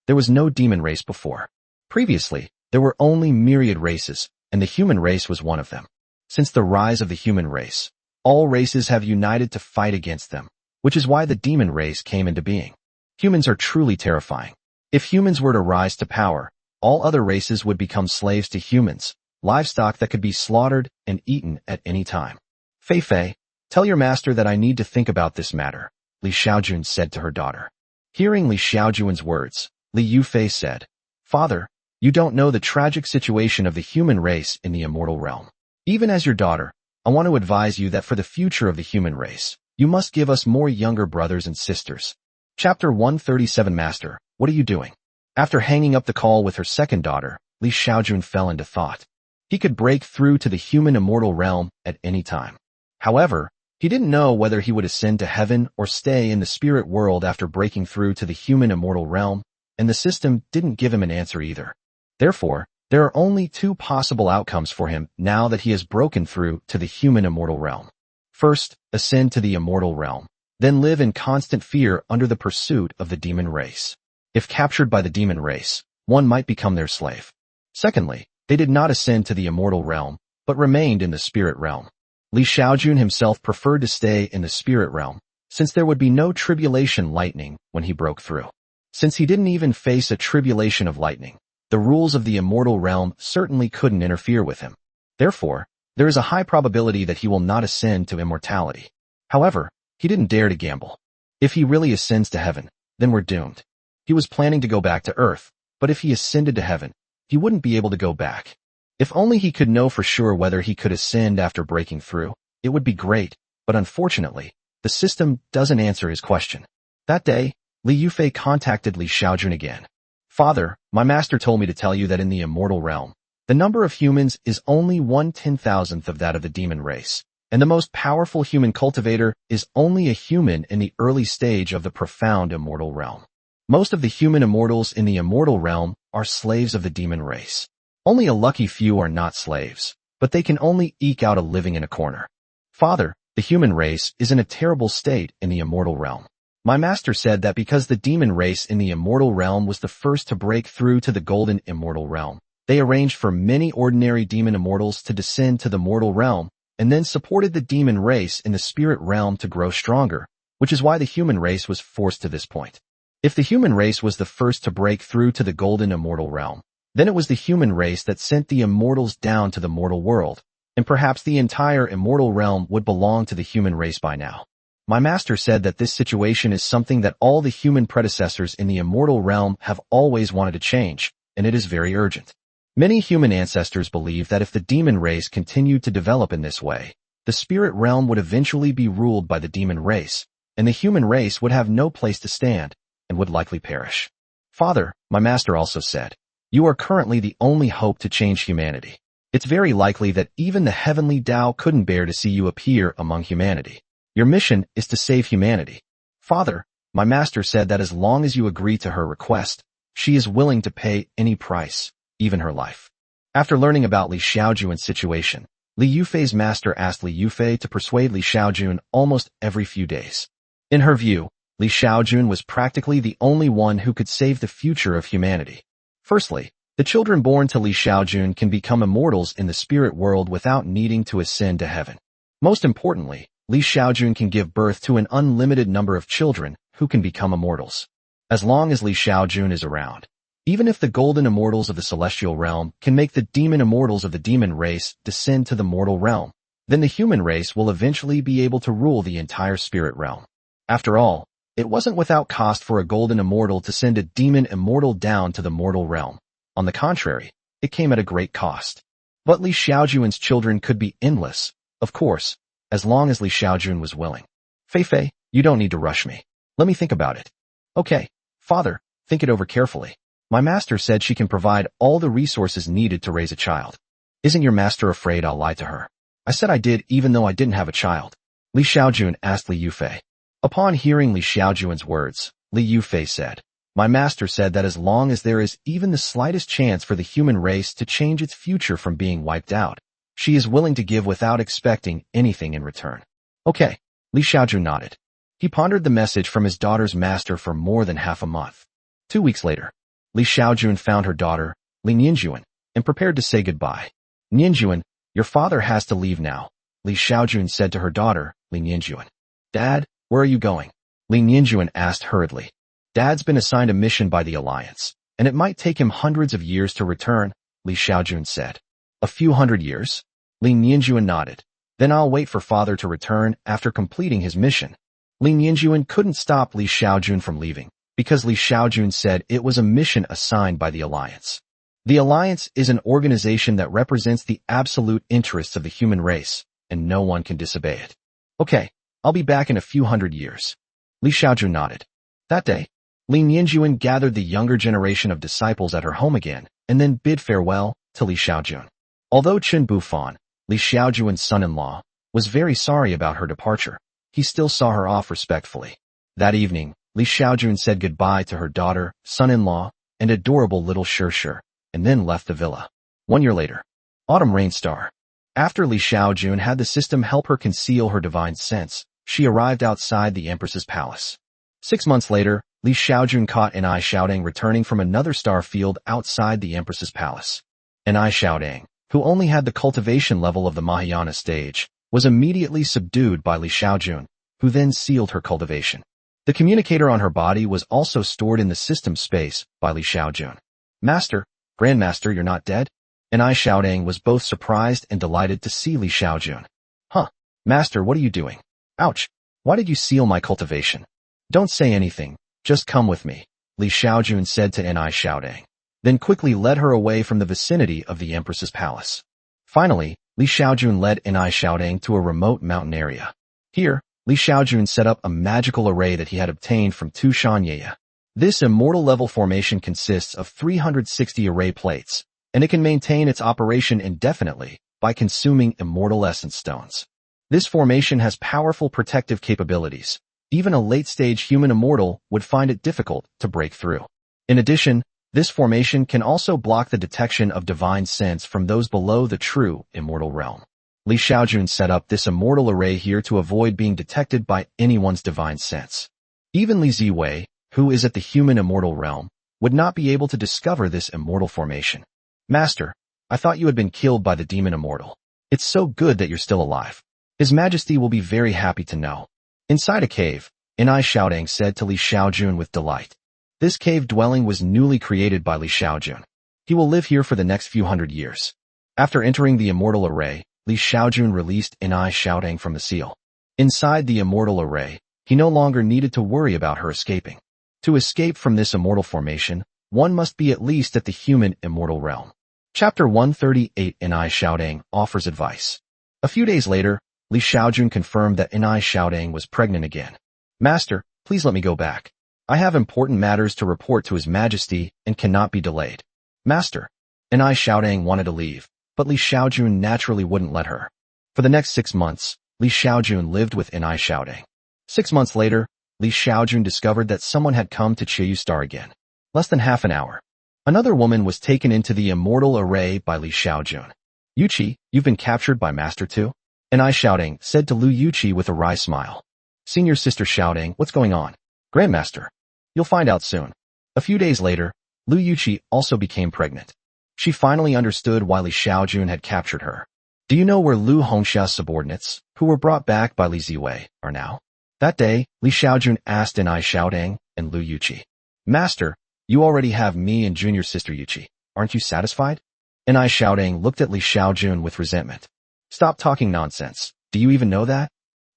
A: There was no demon race before. Previously, there were only myriad races, and the human race was one of them. Since the rise of the human race, all races have united to fight against them, which is why the demon race came into being. Humans are truly terrifying. If humans were to rise to power, all other races would become slaves to humans, livestock that could be slaughtered and eaten at any time. "Fei, tell your master that I need to think about this matter," Li Xiaojun said to her daughter. Hearing Li Xiaojun's words, Li Yufei said, "Father, you don't know the tragic situation of the human race in the immortal realm. Even as your daughter, I want to advise you that for the future of the human race, you must give us more younger brothers and sisters." Chapter 137. Master, what are you doing? After hanging up the call with her second daughter, Li Xiaojun fell into thought. He could break through to the human immortal realm at any time. However, he didn't know whether he would ascend to heaven or stay in the spirit world after breaking through to the human immortal realm, and the system didn't give him an answer either. Therefore, there are only two possible outcomes for him now that he has broken through to the human immortal realm. First, ascend to the immortal realm, then live in constant fear under the pursuit of the demon race. If captured by the demon race, one might become their slave. Secondly, they did not ascend to the immortal realm, but remained in the spirit realm. Li Xiaojun himself preferred to stay in the spirit realm, since there would be no tribulation lightning when he broke through. Since he didn't even face a tribulation of lightning, the rules of the immortal realm certainly couldn't interfere with him. Therefore, there is a high probability that he will not ascend to immortality. However, he didn't dare to gamble. If he really ascends to heaven, then we're doomed. He was planning to go back to Earth, but if he ascended to heaven, he wouldn't be able to go back. If only he could know for sure whether he could ascend after breaking through, it would be great, but unfortunately, The system doesn't answer his question. That day, Li Yufei contacted Li Xiaojun again. Father, my master told me to tell you that in the immortal realm, the number of humans is only 1/10,000th of that of the demon race, and the most powerful human cultivator is only a human in the early stage of the profound immortal realm. Most of the human immortals in the immortal realm are slaves of the demon race. Only a lucky few are not slaves, but they can only eke out a living in a corner. Father, the human race is in a terrible state in the immortal realm. My master said that because the demon race in the immortal realm was the first to break through to the golden immortal realm, they arranged for many ordinary demon immortals to descend to the mortal realm, and then supported the demon race in the spirit realm to grow stronger, which is why the human race was forced to this point. If the human race was the first to break through to the golden immortal realm, then it was the human race that sent the immortals down to the mortal world, and perhaps the entire immortal realm would belong to the human race by now. My master said that this situation is something that all the human predecessors in the immortal realm have always wanted to change, and it is very urgent. Many human ancestors believe that if the demon race continued to develop in this way, the spirit realm would eventually be ruled by the demon race, and the human race would have no place to stand, and would likely perish. Father, my master also said, you are currently the only hope to change humanity. It's very likely that even the heavenly Tao couldn't bear to see you appear among humanity. Your mission is to save humanity. Father, my master said that as long as you agree to her request, she is willing to pay any price, even her life. After learning about Li Xiaojun's situation, Li Yufei's master asked Li Yufei to persuade Li Xiaojun almost every few days. In her view, Li Xiaojun was practically the only one who could save the future of humanity. Firstly, the children born to Li Xiaojun can become immortals in the spirit world without needing to ascend to heaven. Most importantly, Li Xiaojun can give birth to an unlimited number of children who can become immortals. As long as Li Xiaojun is around, even if the golden immortals of the celestial realm can make the demon immortals of the demon race descend to the mortal realm, then the human race will eventually be able to rule the entire spirit realm. After all, it wasn't without cost for a golden immortal to send a demon immortal down to the mortal realm. On the contrary, it came at a great cost. But Li Xiaojun's children could be endless, of course, as long as Li Xiaojun was willing. Fei, you don't need to rush me. Let me think about it. Okay, father, think it over carefully. My master said she can provide all the resources needed to raise a child. Isn't your master afraid I'll lie to her? I said I did even though I didn't have a child. Li Xiaojun asked Li Yufei. Upon hearing Li Xiaojun's words, Li Yufei said, my master said that as long as there is even the slightest chance for the human race to change its future from being wiped out, she is willing to give without expecting anything in return. Okay, Li Xiaojun nodded. He pondered the message from his daughter's master for more than half a month. 2 weeks later, Li Xiaojun found her daughter, Li Nianjuan, and prepared to say goodbye. Nianjuan, your father has to leave now, Li Xiaojun said to her daughter, Li Nianjuan. Dad, where are you going? Li Nianjuan asked hurriedly. Dad's been assigned a mission by the Alliance, and it might take him hundreds of years to return, Li Xiaojun said. A few hundred years? Li Nianjuan nodded. Then I'll wait for father to return after completing his mission. Li Nianjuan couldn't stop Li Xiaojun from leaving, because Li Xiaojun said it was a mission assigned by the Alliance. The Alliance is an organization that represents the absolute interests of the human race, and no one can disobey it. Okay, I'll be back in a few hundred years. Li Xiaojun nodded. That day, Li Nianjuan gathered the younger generation of disciples at her home again, and then bid farewell to Li Xiaojun. Although Chen Bufan, Li Xiaojun's son-in-law, was very sorry about her departure, he still saw her off respectfully. That evening, Li Xiaojun said goodbye to her daughter, son-in-law, and adorable little Shir, and then left the villa. 1 year later, Autumn Rainstar. After Li Xiaojun had the system help her conceal her divine sense, she arrived outside the Empress's palace. 6 months later, Li Xiaojun caught Enai Xiaodang returning from another star field outside the Empress's palace. Enai Xiaodang, who only had the cultivation level of the Mahayana stage, was immediately subdued by Li Xiaojun, who then sealed her cultivation. The communicator on her body was also stored in the system space by Li Xiaojun. Master, Grandmaster, you're not dead? Enai Xiaodang was both surprised and delighted to see Li Xiaojun. Huh, Master, what are you doing? Ouch, why did you seal my cultivation? Don't say anything, just come with me, Li Xiaojun said to Enai Xiaodang, then quickly led her away from the vicinity of the Empress's palace. Finally, Li Xiaojun led Enai Xiaodang to a remote mountain area. Here, Li Xiaojun set up a magical array that he had obtained from Tu Shanye. This immortal level formation consists of 360 array plates, and it can maintain its operation indefinitely by consuming immortal essence stones. This formation has powerful protective capabilities. Even a late-stage human immortal would find it difficult to break through. In addition, this formation can also block the detection of divine sense from those below the true immortal realm. Li Xiaojun set up this immortal array here to avoid being detected by anyone's divine sense. Even Li Ziwei, who is at the human immortal realm, would not be able to discover this immortal formation. Master, I thought you had been killed by the demon immortal. It's so good that you're still alive. His Majesty will be very happy to know. Inside a cave, Enai Xiaodang said to Li Xiaojun with delight. This cave dwelling was newly created by Li Xiaojun. He will live here for the next few hundred years. After entering the immortal array, Li Xiaojun released Enai Xiaodang from the seal. Inside the immortal array, he no longer needed to worry about her escaping. To escape from this immortal formation, one must be at least at the human immortal realm. Chapter 138 Enai Xiaodang offers advice. A few days later, Li Xiaojun confirmed that Enai Xiaodang was pregnant again. Master, please let me go back. I have important matters to report to His Majesty and cannot be delayed. Master. Enai Xiaodang wanted to leave, but Li Xiaojun naturally wouldn't let her. For the next 6 months, Li Xiaojun lived with Enai Xiaodang. 6 months later, Li Xiaojun discovered that someone had come to Qiyu Star again. Less than half an hour. Another woman was taken into the immortal array by Li Xiaojun. Yuqi, you've been captured by Master too? Enai Xiaodang said to Lu Yuqi with a wry smile. Senior Sister Xiaodang, what's going on? Grandmaster. You'll find out soon. A few days later, Lu Yuqi also became pregnant. She finally understood why Li Xiaojun had captured her. Do you know where Lu Hongxia's subordinates, who were brought back by Li Ziwei, are now? That day, Li Xiaojun asked Enai Xiaodang and Lu Yuqi. Master, you already have me and junior sister Yuqi. Aren't you satisfied? Enai Xiaodang looked at Li Xiaojun with resentment. Stop talking nonsense. Do you even know that?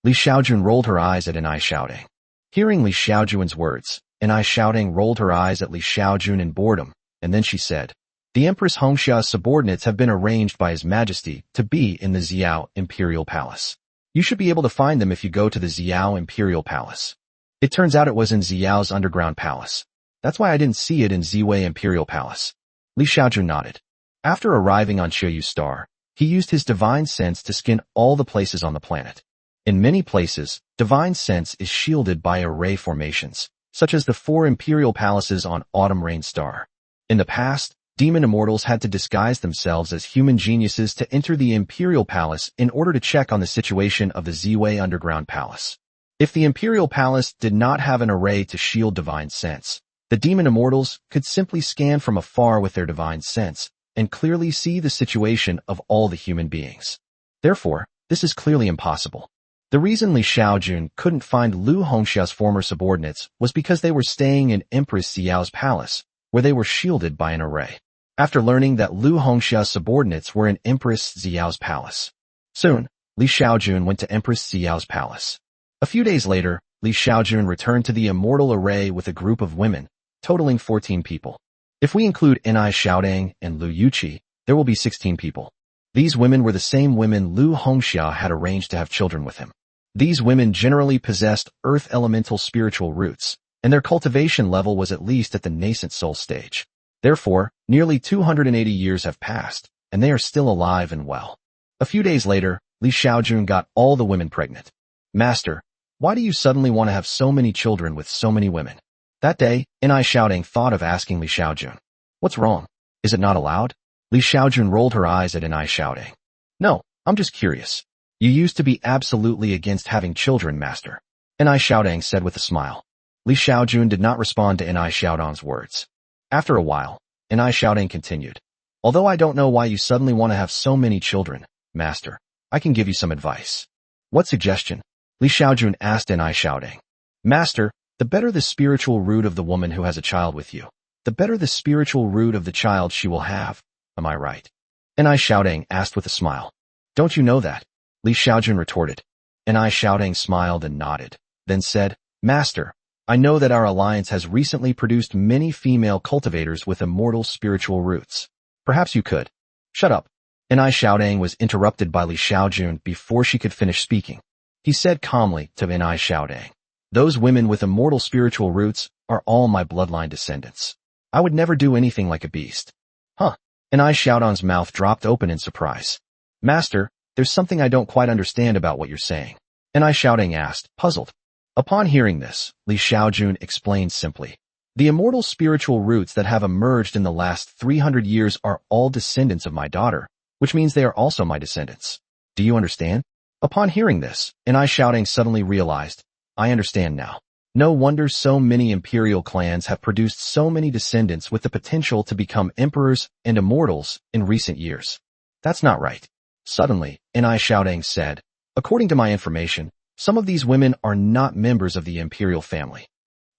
A: Li Xiaojun rolled her eyes at Enai Xiaodang. Hearing Li Xiaojun's words, Enai Xiaodang rolled her eyes at Li Xiaojun in boredom, and then she said, The Empress Hongxia's subordinates have been arranged by His Majesty to be in the Xiao Imperial Palace. You should be able to find them if you go to the Xiao Imperial Palace. It turns out it was in Xiao's underground palace. That's why I didn't see it in Ziwei Imperial Palace. Li Xiaojun nodded. After arriving on Qiyu Star, he used his divine sense to scan all the places on the planet. In many places, divine sense is shielded by array formations, such as the 4 imperial palaces on Autumn Rain Star. In the past, demon immortals had to disguise themselves as human geniuses to enter the imperial palace in order to check on the situation of the Ziwei underground palace. If the imperial palace did not have an array to shield divine sense, the demon immortals could simply scan from afar with their divine sense and clearly see the situation of all the human beings. Therefore, this is clearly impossible. The reason Li Xiaojun couldn't find Lu Hongxia's former subordinates was because they were staying in Empress Xiao's palace, where they were shielded by an array. After learning that Lu Hongxia's subordinates were in Empress Xiao's palace. Soon, Li Xiaojun went to Empress Xiao's palace. A few days later, Li Xiaojun returned to the immortal array with a group of women, totaling 14 people. If we include Enai Xiaodang and Lu Yuqi, there will be 16 people. These women were the same women Lu Hongxia had arranged to have children with him. These women generally possessed earth elemental spiritual roots, and their cultivation level was at least at the nascent soul stage. Therefore, nearly 280 years have passed, and they are still alive and well. A few days later, Li Xiaojun got all the women pregnant. Master, why do you suddenly want to have so many children with so many women? That day, Enai Xiaodang thought of asking Li Xiaojun. What's wrong? Is it not allowed? Li Xiaojun rolled her eyes at Enai Xiaodang. No, I'm just curious. You used to be absolutely against having children, Master. Enai Xiaodang said with a smile. Li Xiaojun did not respond to Enai Xiaodang's words. After a while, Enai Xiaodang continued. Although I don't know why you suddenly want to have so many children, Master, I can give you some advice. What suggestion? Li Xiaojun asked Enai Xiaodang. Master, the better the spiritual root of the woman who has a child with you, the better the spiritual root of the child she will have. Am I right? Enai Xiaodang asked with a smile. Don't you know that? Li Xiaojun retorted. Enai Xiaodang smiled and nodded, then said, Master, I know that our alliance has recently produced many female cultivators with immortal spiritual roots. Perhaps you could. Shut up. Enai Xiaodang was interrupted by Li Xiaojun before she could finish speaking. He said calmly to Xiaojun. Those women with immortal spiritual roots are all my bloodline descendants. I would never do anything like a beast. Huh? Xiaojun's mouth dropped open in surprise. Master, there's something I don't quite understand about what you're saying. Xiaojun asked, puzzled. Upon hearing this, Xiaojun explained simply. The immortal spiritual roots that have emerged in the last 300 years are all descendants of my daughter, which means they are also my descendants. Do you understand? Upon hearing this, Xiaojun suddenly realized, I understand now. No wonder so many imperial clans have produced so many descendants with the potential to become emperors and immortals in recent years. That's not right. Suddenly, Xiaojun said, according to my information, some of these women are not members of the imperial family.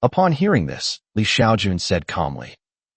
A: Upon hearing this, Xiaojun said calmly,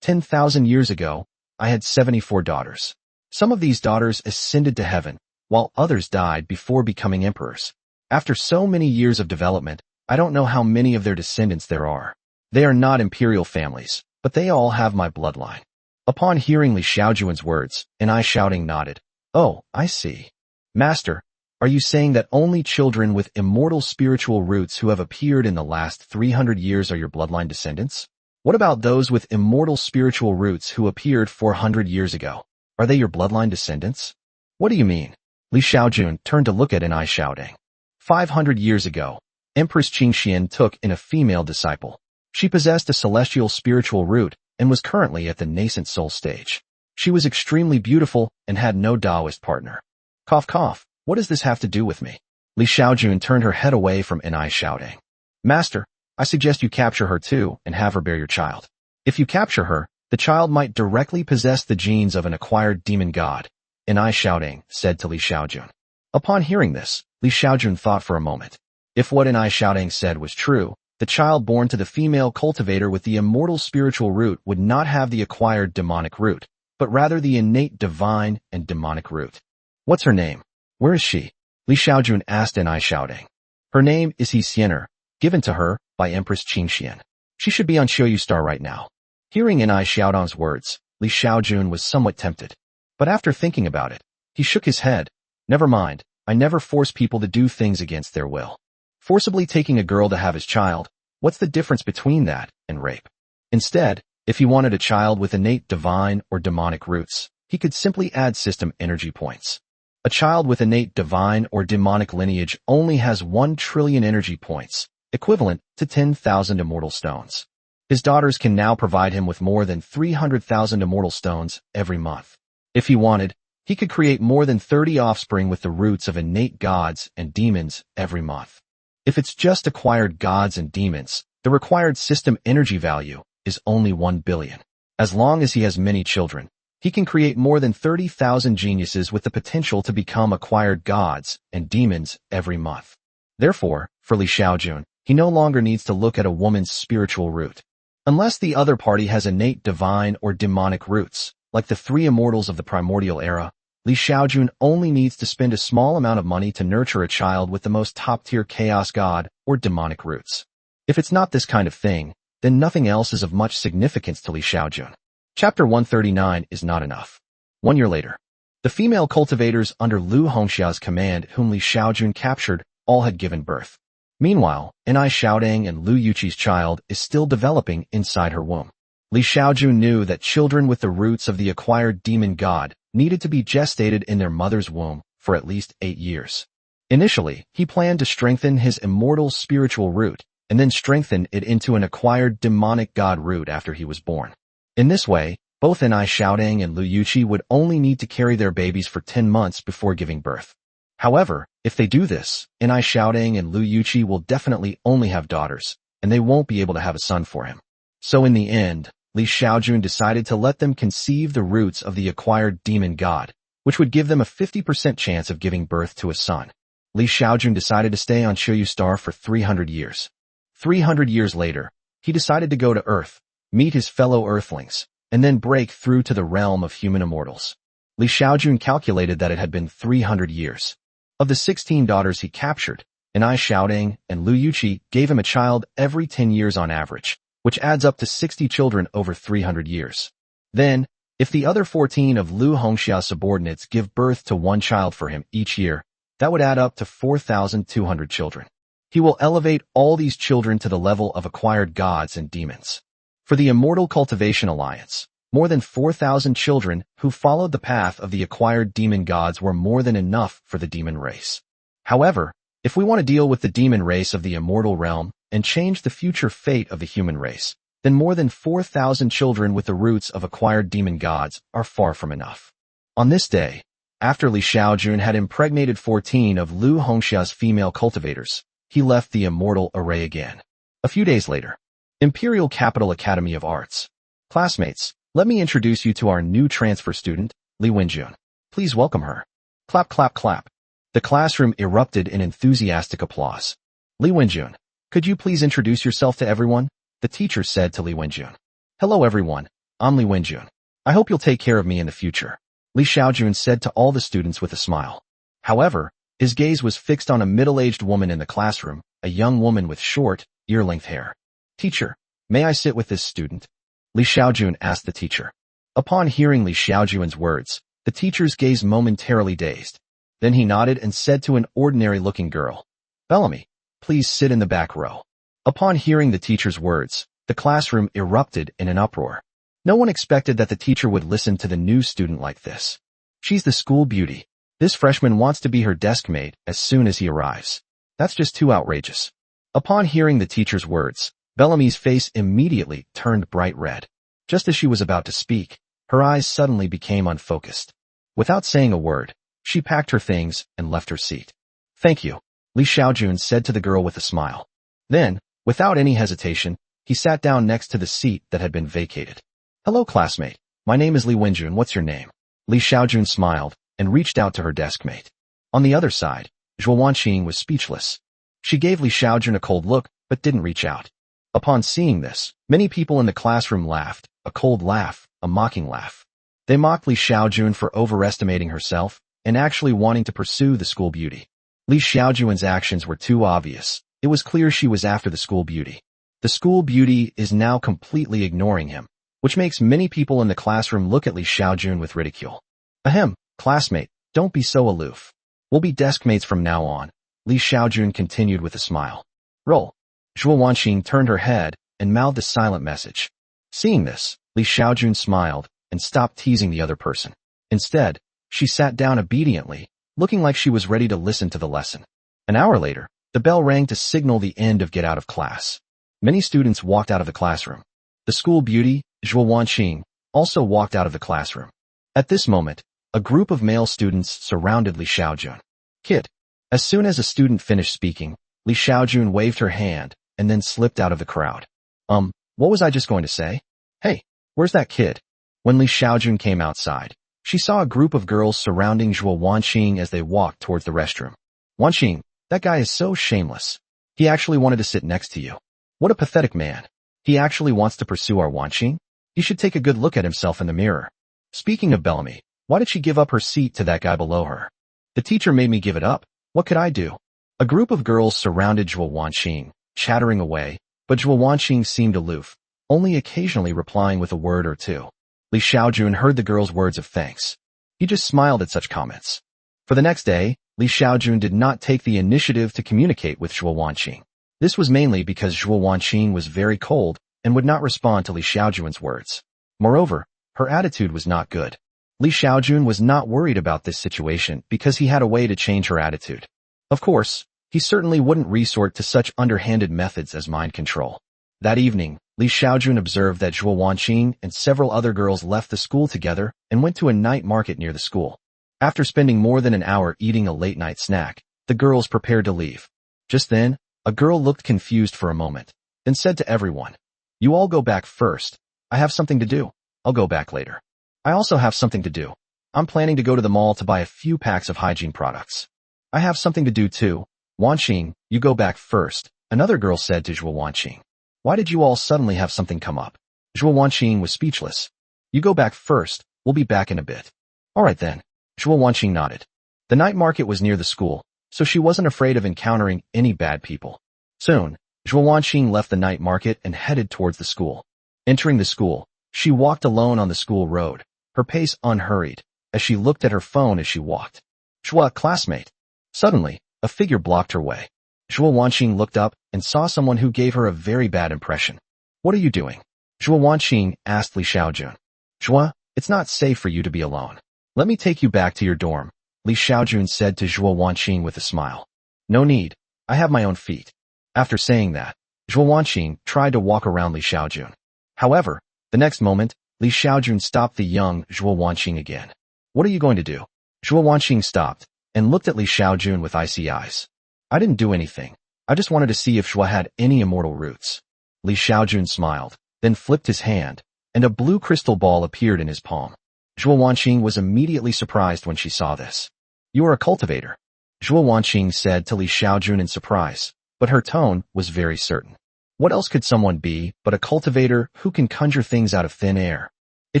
A: 10,000 years ago, I had 74 daughters. Some of these daughters ascended to heaven, while others died before becoming emperors. After so many years of development, I don't know how many of their descendants there are. They are not imperial families, but they all have my bloodline. Upon hearing Xiaojun's words, Xiaojun nodded. Oh, I see. Master, are you saying that only children with immortal spiritual roots who have appeared in the last 300 years are your bloodline descendants? What about those with immortal spiritual roots who appeared 400 years ago? Are they your bloodline descendants? What do you mean? Xiaojun turned to look at Xiaojun. 500 years ago, Empress Qingxian took in a female disciple. She possessed a celestial spiritual root and was currently at the nascent soul stage. She was extremely beautiful and had no Taoist partner. Cough cough, what does this have to do with me? Xiaojun turned her head away from Xiaojun. Master, I suggest you capture her too and have her bear your child. If you capture her, the child might directly possess the genes of an acquired demon god, Xiaojun said to Xiaojun. Upon hearing this, Xiaojun thought for a moment. If what Xiaojun said was true, the child born to the female cultivator with the immortal spiritual root would not have the acquired demonic root, but rather the innate divine and demonic root. What's her name? Where is she? Xiaojun asked Xiaojun. Her name is Xianer, given to her by Empress Qingxian. She should be on Xiaoyu Star right now. Hearing Xiaojun's words, Xiaojun was somewhat tempted. But after thinking about it, he shook his head. Never mind, I never force people to do things against their will. Forcibly taking a girl to have his child, what's the difference between that and rape? Instead, if he wanted a child with innate divine or demonic roots, he could simply add system energy points. A child with innate divine or demonic lineage only has 1 trillion energy points, equivalent to 10,000 immortal stones. His daughters can now provide him with more than 300,000 immortal stones every month. If he wanted, he could create more than 30 offspring with the roots of innate gods and demons every month. If it's just acquired gods and demons, the required system energy value is only 1 billion. As long as he has many children, he can create more than 30,000 geniuses with the potential to become acquired gods and demons every month. Therefore, for Xiaojun, he no longer needs to look at a woman's spiritual root. Unless the other party has innate divine or demonic roots, like the 3 immortals of the primordial era, Xiaojun only needs to spend a small amount of money to nurture a child with the most top-tier chaos god or demonic roots. If it's not this kind of thing, then nothing else is of much significance to Xiaojun. Chapter 139 is not enough. 1 year later, the female cultivators under Lu Hongxia's command whom Xiaojun captured all had given birth. Meanwhile, Xiaojun and Lu Yuqi's child is still developing inside her womb. Xiaojun knew that children with the roots of the acquired demon god needed to be gestated in their mother's womb for at least 8 years. Initially, he planned to strengthen his immortal spiritual root and then strengthen it into an acquired demonic god root after he was born. In this way, both Xiaojun and Lu Yuqi would only need to carry their babies for 10 months before giving birth. However, if they do this, Xiaojun and Lu Yuqi will definitely only have daughters, and they won't be able to have a son for him. So in the end, Xiaojun decided to let them conceive the roots of the acquired demon god, which would give them a 50% chance of giving birth to a son. Xiaojun decided to stay on Xiaoyu Star for 300 years. 300 years later, he decided to go to Earth, meet his fellow Earthlings, and then break through to the realm of human immortals. Xiaojun calculated that it had been 300 years. Of the 16 daughters he captured, Xiaojun and Lu Yuqi gave him a child every 10 years on average, which adds up to 60 children over 300 years. Then, if the other 14 of Lu Hongxia's subordinates give birth to 1 child for him each year, That would add up to 4,200 children. He will elevate all these children to the level of acquired gods and demons. For the Immortal Cultivation Alliance, more than 4,000 children who followed the path of the acquired demon gods were more than enough for the demon race. However, if we want to deal with the demon race of the immortal realm and change the future fate of the human race, then more than 4,000 children with the roots of acquired demon gods are far from enough. On this day, after Xiaojun had impregnated 14 of Lu Hongxia's female cultivators, he left the immortal array again. A few days later, Imperial Capital Academy of Arts. Classmates, let me introduce you to our new transfer student, Li Wenjun. Please welcome her. Clap, clap, clap. The classroom erupted in enthusiastic applause. Li Wenjun, could you please introduce yourself to everyone? The teacher said to Li Wenjun. Hello everyone, I'm Li Wenjun. I hope you'll take care of me in the future, Li Xiaojun said to all the students with a smile. However, his gaze was fixed on a middle-aged woman in the classroom, a young woman with short, ear-length hair. Teacher, may I sit with this student? Li Xiaojun asked the teacher. Upon hearing Li Xiaojun's words, the teacher's gaze momentarily dazed. Then he nodded and said to an ordinary-looking girl, Bellamy, please sit in the back row. Upon hearing the teacher's words, the classroom erupted in an uproar. No one expected that the teacher would listen to the new student like this. She's the school beauty. This freshman wants to be her desk mate as soon as he arrives. That's just too outrageous. Upon hearing the teacher's words, Bellamy's face immediately turned bright red. Just as she was about to speak, her eyes suddenly became unfocused. Without saying a word, she packed her things and left her seat. Thank you, Li Xiaojun said to the girl with a smile. Then, without any hesitation, he sat down next to the seat that had been vacated. Hello classmate, my name is Li Wenjun, what's your name? Li Xiaojun smiled and reached out to her deskmate. On the other side, Zhuo Wanqing was speechless. She gave Li Xiaojun a cold look, but didn't reach out. Upon seeing this, many people in the classroom laughed, a cold laugh, a mocking laugh. They mocked Li Xiaojun for overestimating herself and actually wanting to pursue the school beauty. Li Xiaojun's actions were too obvious. It was clear she was after the school beauty. The school beauty is now completely ignoring him, which makes many people in the classroom look at Li Xiaojun with ridicule. Ahem, classmate, don't be so aloof. We'll be deskmates from now on, Li Xiaojun continued with a smile. Roll. Zhuo Wanqing turned her head and mouthed a silent message. Seeing this, Li Xiaojun smiled and stopped teasing the other person. Instead, she sat down obediently, looking like she was ready to listen to the lesson. An hour later, the bell rang to signal the end of get out of class. Many students walked out of the classroom. The school beauty, Zhuo Wanqing, also walked out of the classroom. At this moment, a group of male students surrounded Li Xiaojun. Kid. As soon as a student finished speaking, Li Xiaojun waved her hand and then slipped out of the crowd. What was I just going to say? Hey, where's that kid? When Li Xiaojun came outside, she saw a group of girls surrounding Zhuo Wanqing as they walked towards the restroom. Wanqing, that guy is so shameless. He actually wanted to sit next to you. What a pathetic man. He actually wants to pursue our Wanqing? He should take a good look at himself in the mirror. Speaking of Bellamy, why did she give up her seat to that guy below her? The teacher made me give it up. What could I do? A group of girls surrounded Zhuo Wanqing, chattering away, but Zhuo Wanqing seemed aloof, only occasionally replying with a word or two. Li Xiaojun heard the girls' words of thanks. He just smiled at such comments. For the next day, Li Xiaojun did not take the initiative to communicate with Zhuo Wanqing. This was mainly because Zhuo Wanqing was very cold and would not respond to Li Xiaojun's words. Moreover, her attitude was not good. Li Xiaojun was not worried about this situation because he had a way to change her attitude. Of course, he certainly wouldn't resort to such underhanded methods as mind control. That evening, Li Xiaojun observed that Zhuo Wanqing and several other girls left the school together and went to a night market near the school. After spending more than an hour eating a late-night snack, the girls prepared to leave. Just then, a girl looked confused for a moment, then said to everyone, "You all go back first. I have something to do. I'll go back later. I also have something to do. I'm planning to go to the mall to buy a few packs of hygiene products. I have something to do too. Wanqing, you go back first," another girl said to Zhuo Wanqing. Why did you all suddenly have something come up? Zhuo Wanqing was speechless. You go back first, we'll be back in a bit. Alright then. Zhuo Wanqing nodded. The night market was near the school, so she wasn't afraid of encountering any bad people. Soon, Zhuo Wanqing left the night market and headed towards the school. Entering the school, she walked alone on the school road, her pace unhurried, as she looked at her phone as she walked. Zhuo, classmate. Suddenly, a figure blocked her way. Zhuo Wanqing looked up and saw someone who gave her a very bad impression. What are you doing? Zhuo Wanqing asked Li Xiaojun. Zhuo, it's not safe for you to be alone. Let me take you back to your dorm, Li Xiaojun said to Zhuo Wanqing with a smile. No need, I have my own feet. After saying that, Zhuo Wanqing tried to walk around Li Xiaojun. However, the next moment, Li Xiaojun stopped the young Zhuo Wanqing again. What are you going to do? Zhuo Wanqing stopped and looked at Li Xiaojun with icy eyes. I didn't do anything. I just wanted to see if Zhuo had any immortal roots. Li Xiaojun smiled, then flipped his hand, and a blue crystal ball appeared in his palm. Zhuo Wanqing was immediately surprised when she saw this. You are a cultivator, Zhuo Wanqing said to Li Xiaojun in surprise, but her tone was very certain. What else could someone be but a cultivator who can conjure things out of thin air? It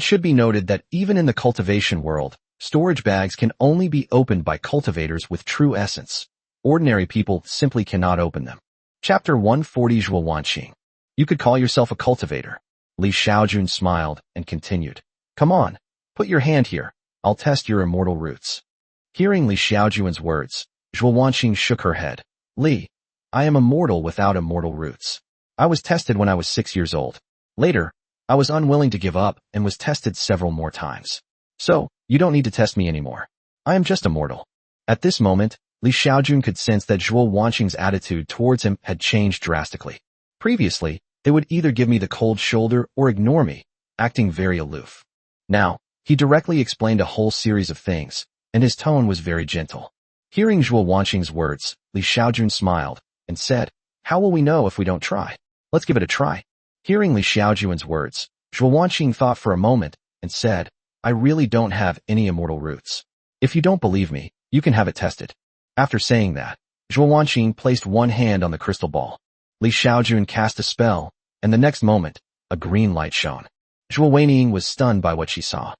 A: should be noted that even in the cultivation world, storage bags can only be opened by cultivators with true essence. Ordinary people simply cannot open them. Chapter 140 Zhuo Wanqing. You could call yourself a cultivator. Li Xiaojun smiled and continued. Come on, put your hand here. I'll test your immortal roots. Hearing Li Xiaojun's words, Zhuo Wanqing shook her head. Li, I am immortal without immortal roots. I was tested when I was 6 years old. Later, I was unwilling to give up and was tested several more times. So, you don't need to test me anymore. I am just immortal. At this moment, Li Xiaojun could sense that Zhuo Wanqing's attitude towards him had changed drastically. Previously, they would either give me the cold shoulder or ignore me, acting very aloof. Now, he directly explained a whole series of things, and his tone was very gentle. Hearing Zhuo Wanqing's words, Li Xiaojun smiled and said, How will we know if we don't try? Let's give it a try. Hearing Li Xiaojun's words, Zhuo Wanqing thought for a moment and said, I really don't have any immortal roots. If you don't believe me, you can have it tested. After saying that, Zhuo Wanqing placed one hand on the crystal ball. Li Xiaojun cast a spell, and the next moment, a green light shone. Zhuo Wanqing was stunned by what she saw.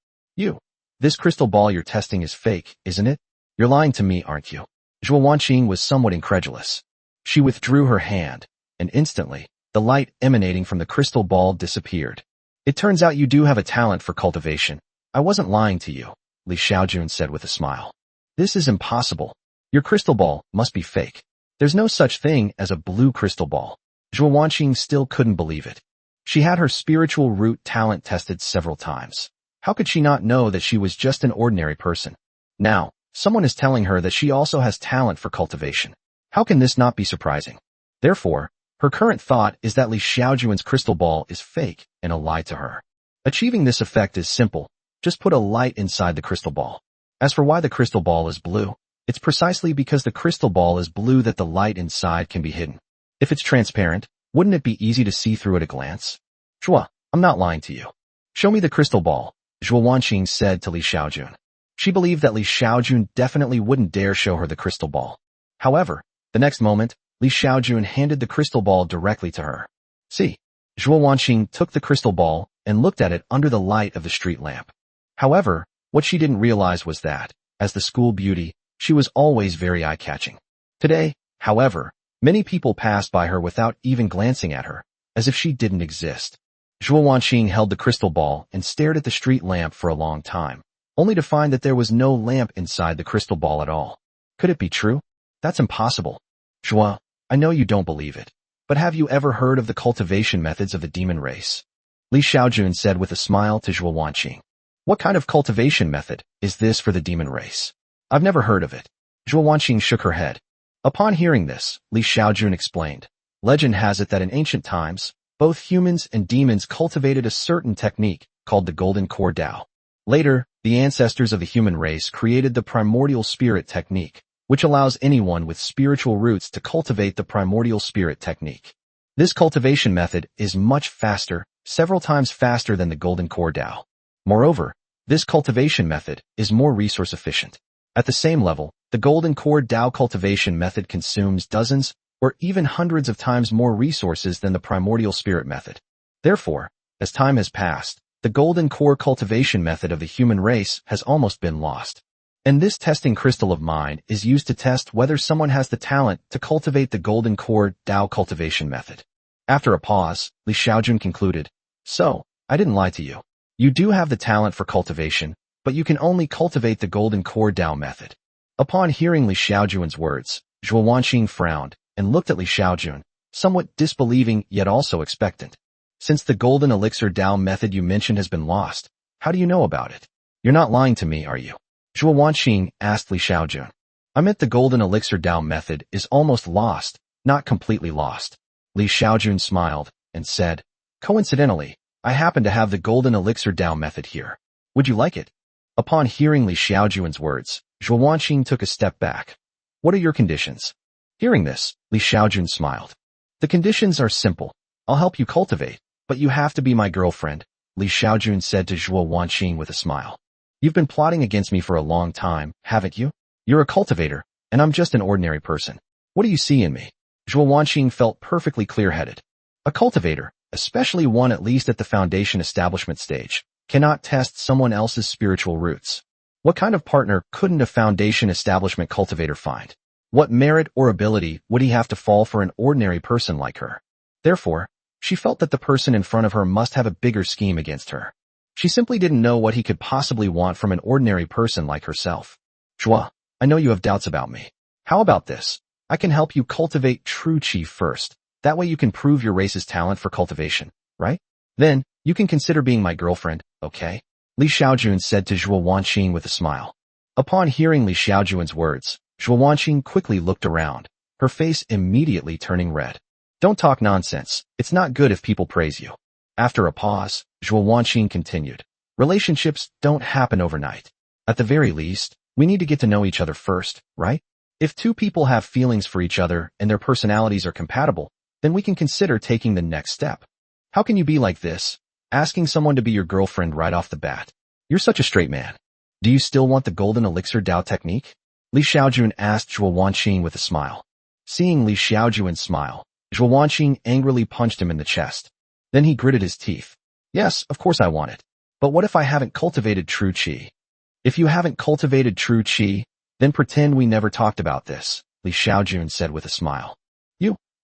A: This crystal ball you're testing is fake, isn't it? You're lying to me, aren't you? Zhuo Wanqing was somewhat incredulous. She withdrew her hand, and instantly, the light emanating from the crystal ball disappeared. It turns out you do have a talent for cultivation. I wasn't lying to you, Li Xiaojun said with a smile. This is impossible. Your crystal ball must be fake. There's no such thing as a blue crystal ball. Zhuo Wanqing still couldn't believe it. She had her spiritual root talent tested several times. How could she not know that she was just an ordinary person? Now, someone is telling her that she also has talent for cultivation. How can this not be surprising? Therefore, her current thought is that Li Xiaojun's crystal ball is fake and a lie to her. Achieving this effect is simple. Just put a light inside the crystal ball. As for why the crystal ball is blue, it's precisely because the crystal ball is blue that the light inside can be hidden. If it's transparent, wouldn't it be easy to see through at a glance? Zhuo, I'm not lying to you. Show me the crystal ball, Zhuo Wanqing said to Li Xiaojun. She believed that Li Xiaojun definitely wouldn't dare show her the crystal ball. However, the next moment, Li Xiaojun handed the crystal ball directly to her. See, Zhuo Wanqing took the crystal ball and looked at it under the light of the street lamp. However, what she didn't realize was that, as the school beauty, she was always very eye-catching. Today, however, many people passed by her without even glancing at her, as if she didn't exist. Zhuo Wanqing held the crystal ball and stared at the street lamp for a long time, only to find that there was no lamp inside the crystal ball at all. Could it be true? That's impossible. Zhuo, I know you don't believe it, but have you ever heard of the cultivation methods of the demon race? Li Xiaojun said with a smile to Zhuo Wanqing. What kind of cultivation method is this for the demon race? I've never heard of it. Zhuo Wanqing shook her head. Upon hearing this, Li Xiaojun explained. Legend has it that in ancient times, both humans and demons cultivated a certain technique called the Golden Core Tao. Later, the ancestors of the human race created the primordial spirit technique, which allows anyone with spiritual roots to cultivate the primordial spirit technique. This cultivation method is much faster, several times faster than the Golden Core Tao. Moreover, this cultivation method is more resource efficient. At the same level, the Golden Core Tao cultivation method consumes dozens or even hundreds of times more resources than the primordial spirit method. Therefore, as time has passed, the Golden Core cultivation method of the human race has almost been lost. And this testing crystal of mine is used to test whether someone has the talent to cultivate the Golden Core Tao cultivation method. After a pause, Li Xiaojun concluded, So, I didn't lie to you. You do have the talent for cultivation, but you can only cultivate the Golden Core Tao method. Upon hearing Li Xiaojun's words, Zhuo Wanqing frowned and looked at Li Xiaojun, somewhat disbelieving yet also expectant. Since the golden elixir Dao method you mentioned has been lost, how do you know about it? You're not lying to me, are you? Zhuo Wanqing asked Li Xiaojun. I meant the golden elixir Dao method is almost lost, not completely lost. Li Xiaojun smiled and said, coincidentally, I happen to have the golden elixir Dao method here. Would you like it? Upon hearing Li Xiaojun's words, Zhuo Wanqing took a step back. What are your conditions? Hearing this, Li Xiaojun smiled. The conditions are simple. I'll help you cultivate, but you have to be my girlfriend, Li Xiaojun said to Zhuo Wanqing with a smile. You've been plotting against me for a long time, haven't you? You're a cultivator, and I'm just an ordinary person. What do you see in me? Zhuo Wanqing felt perfectly clear-headed. A cultivator, especially one at least at the foundation establishment stage, cannot test someone else's spiritual roots. What kind of partner couldn't a foundation establishment cultivator find? What merit or ability would he have to fall for an ordinary person like her? Therefore, she felt that the person in front of her must have a bigger scheme against her. She simply didn't know what he could possibly want from an ordinary person like herself. Zhuo, I know you have doubts about me. How about this? I can help you cultivate true qi first. That way you can prove your race's talent for cultivation, right? Then, you can consider being my girlfriend, okay? Li Xiaojun said to Zhuo Wanqing with a smile. Upon hearing Li Xiaojun's words, Zhuo Wanqing quickly looked around, her face immediately turning red. Don't talk nonsense. It's not good if people praise you. After a pause, Zhuo Wanqing continued. Relationships don't happen overnight. At the very least, we need to get to know each other first, right? If two people have feelings for each other and their personalities are compatible, then we can consider taking the next step. How can you be like this, asking someone to be your girlfriend right off the bat? You're such a straight man. Do you still want the golden elixir Dao technique? Li Xiaojun asked Zhuo Wanqing with a smile. Seeing Li Xiaojun smile, Zhuo Wanqing angrily punched him in the chest. Then he gritted his teeth. Yes, of course I want it. But what if I haven't cultivated true qi? If you haven't cultivated true qi, then pretend we never talked about this, Li Xiaojun said with a smile.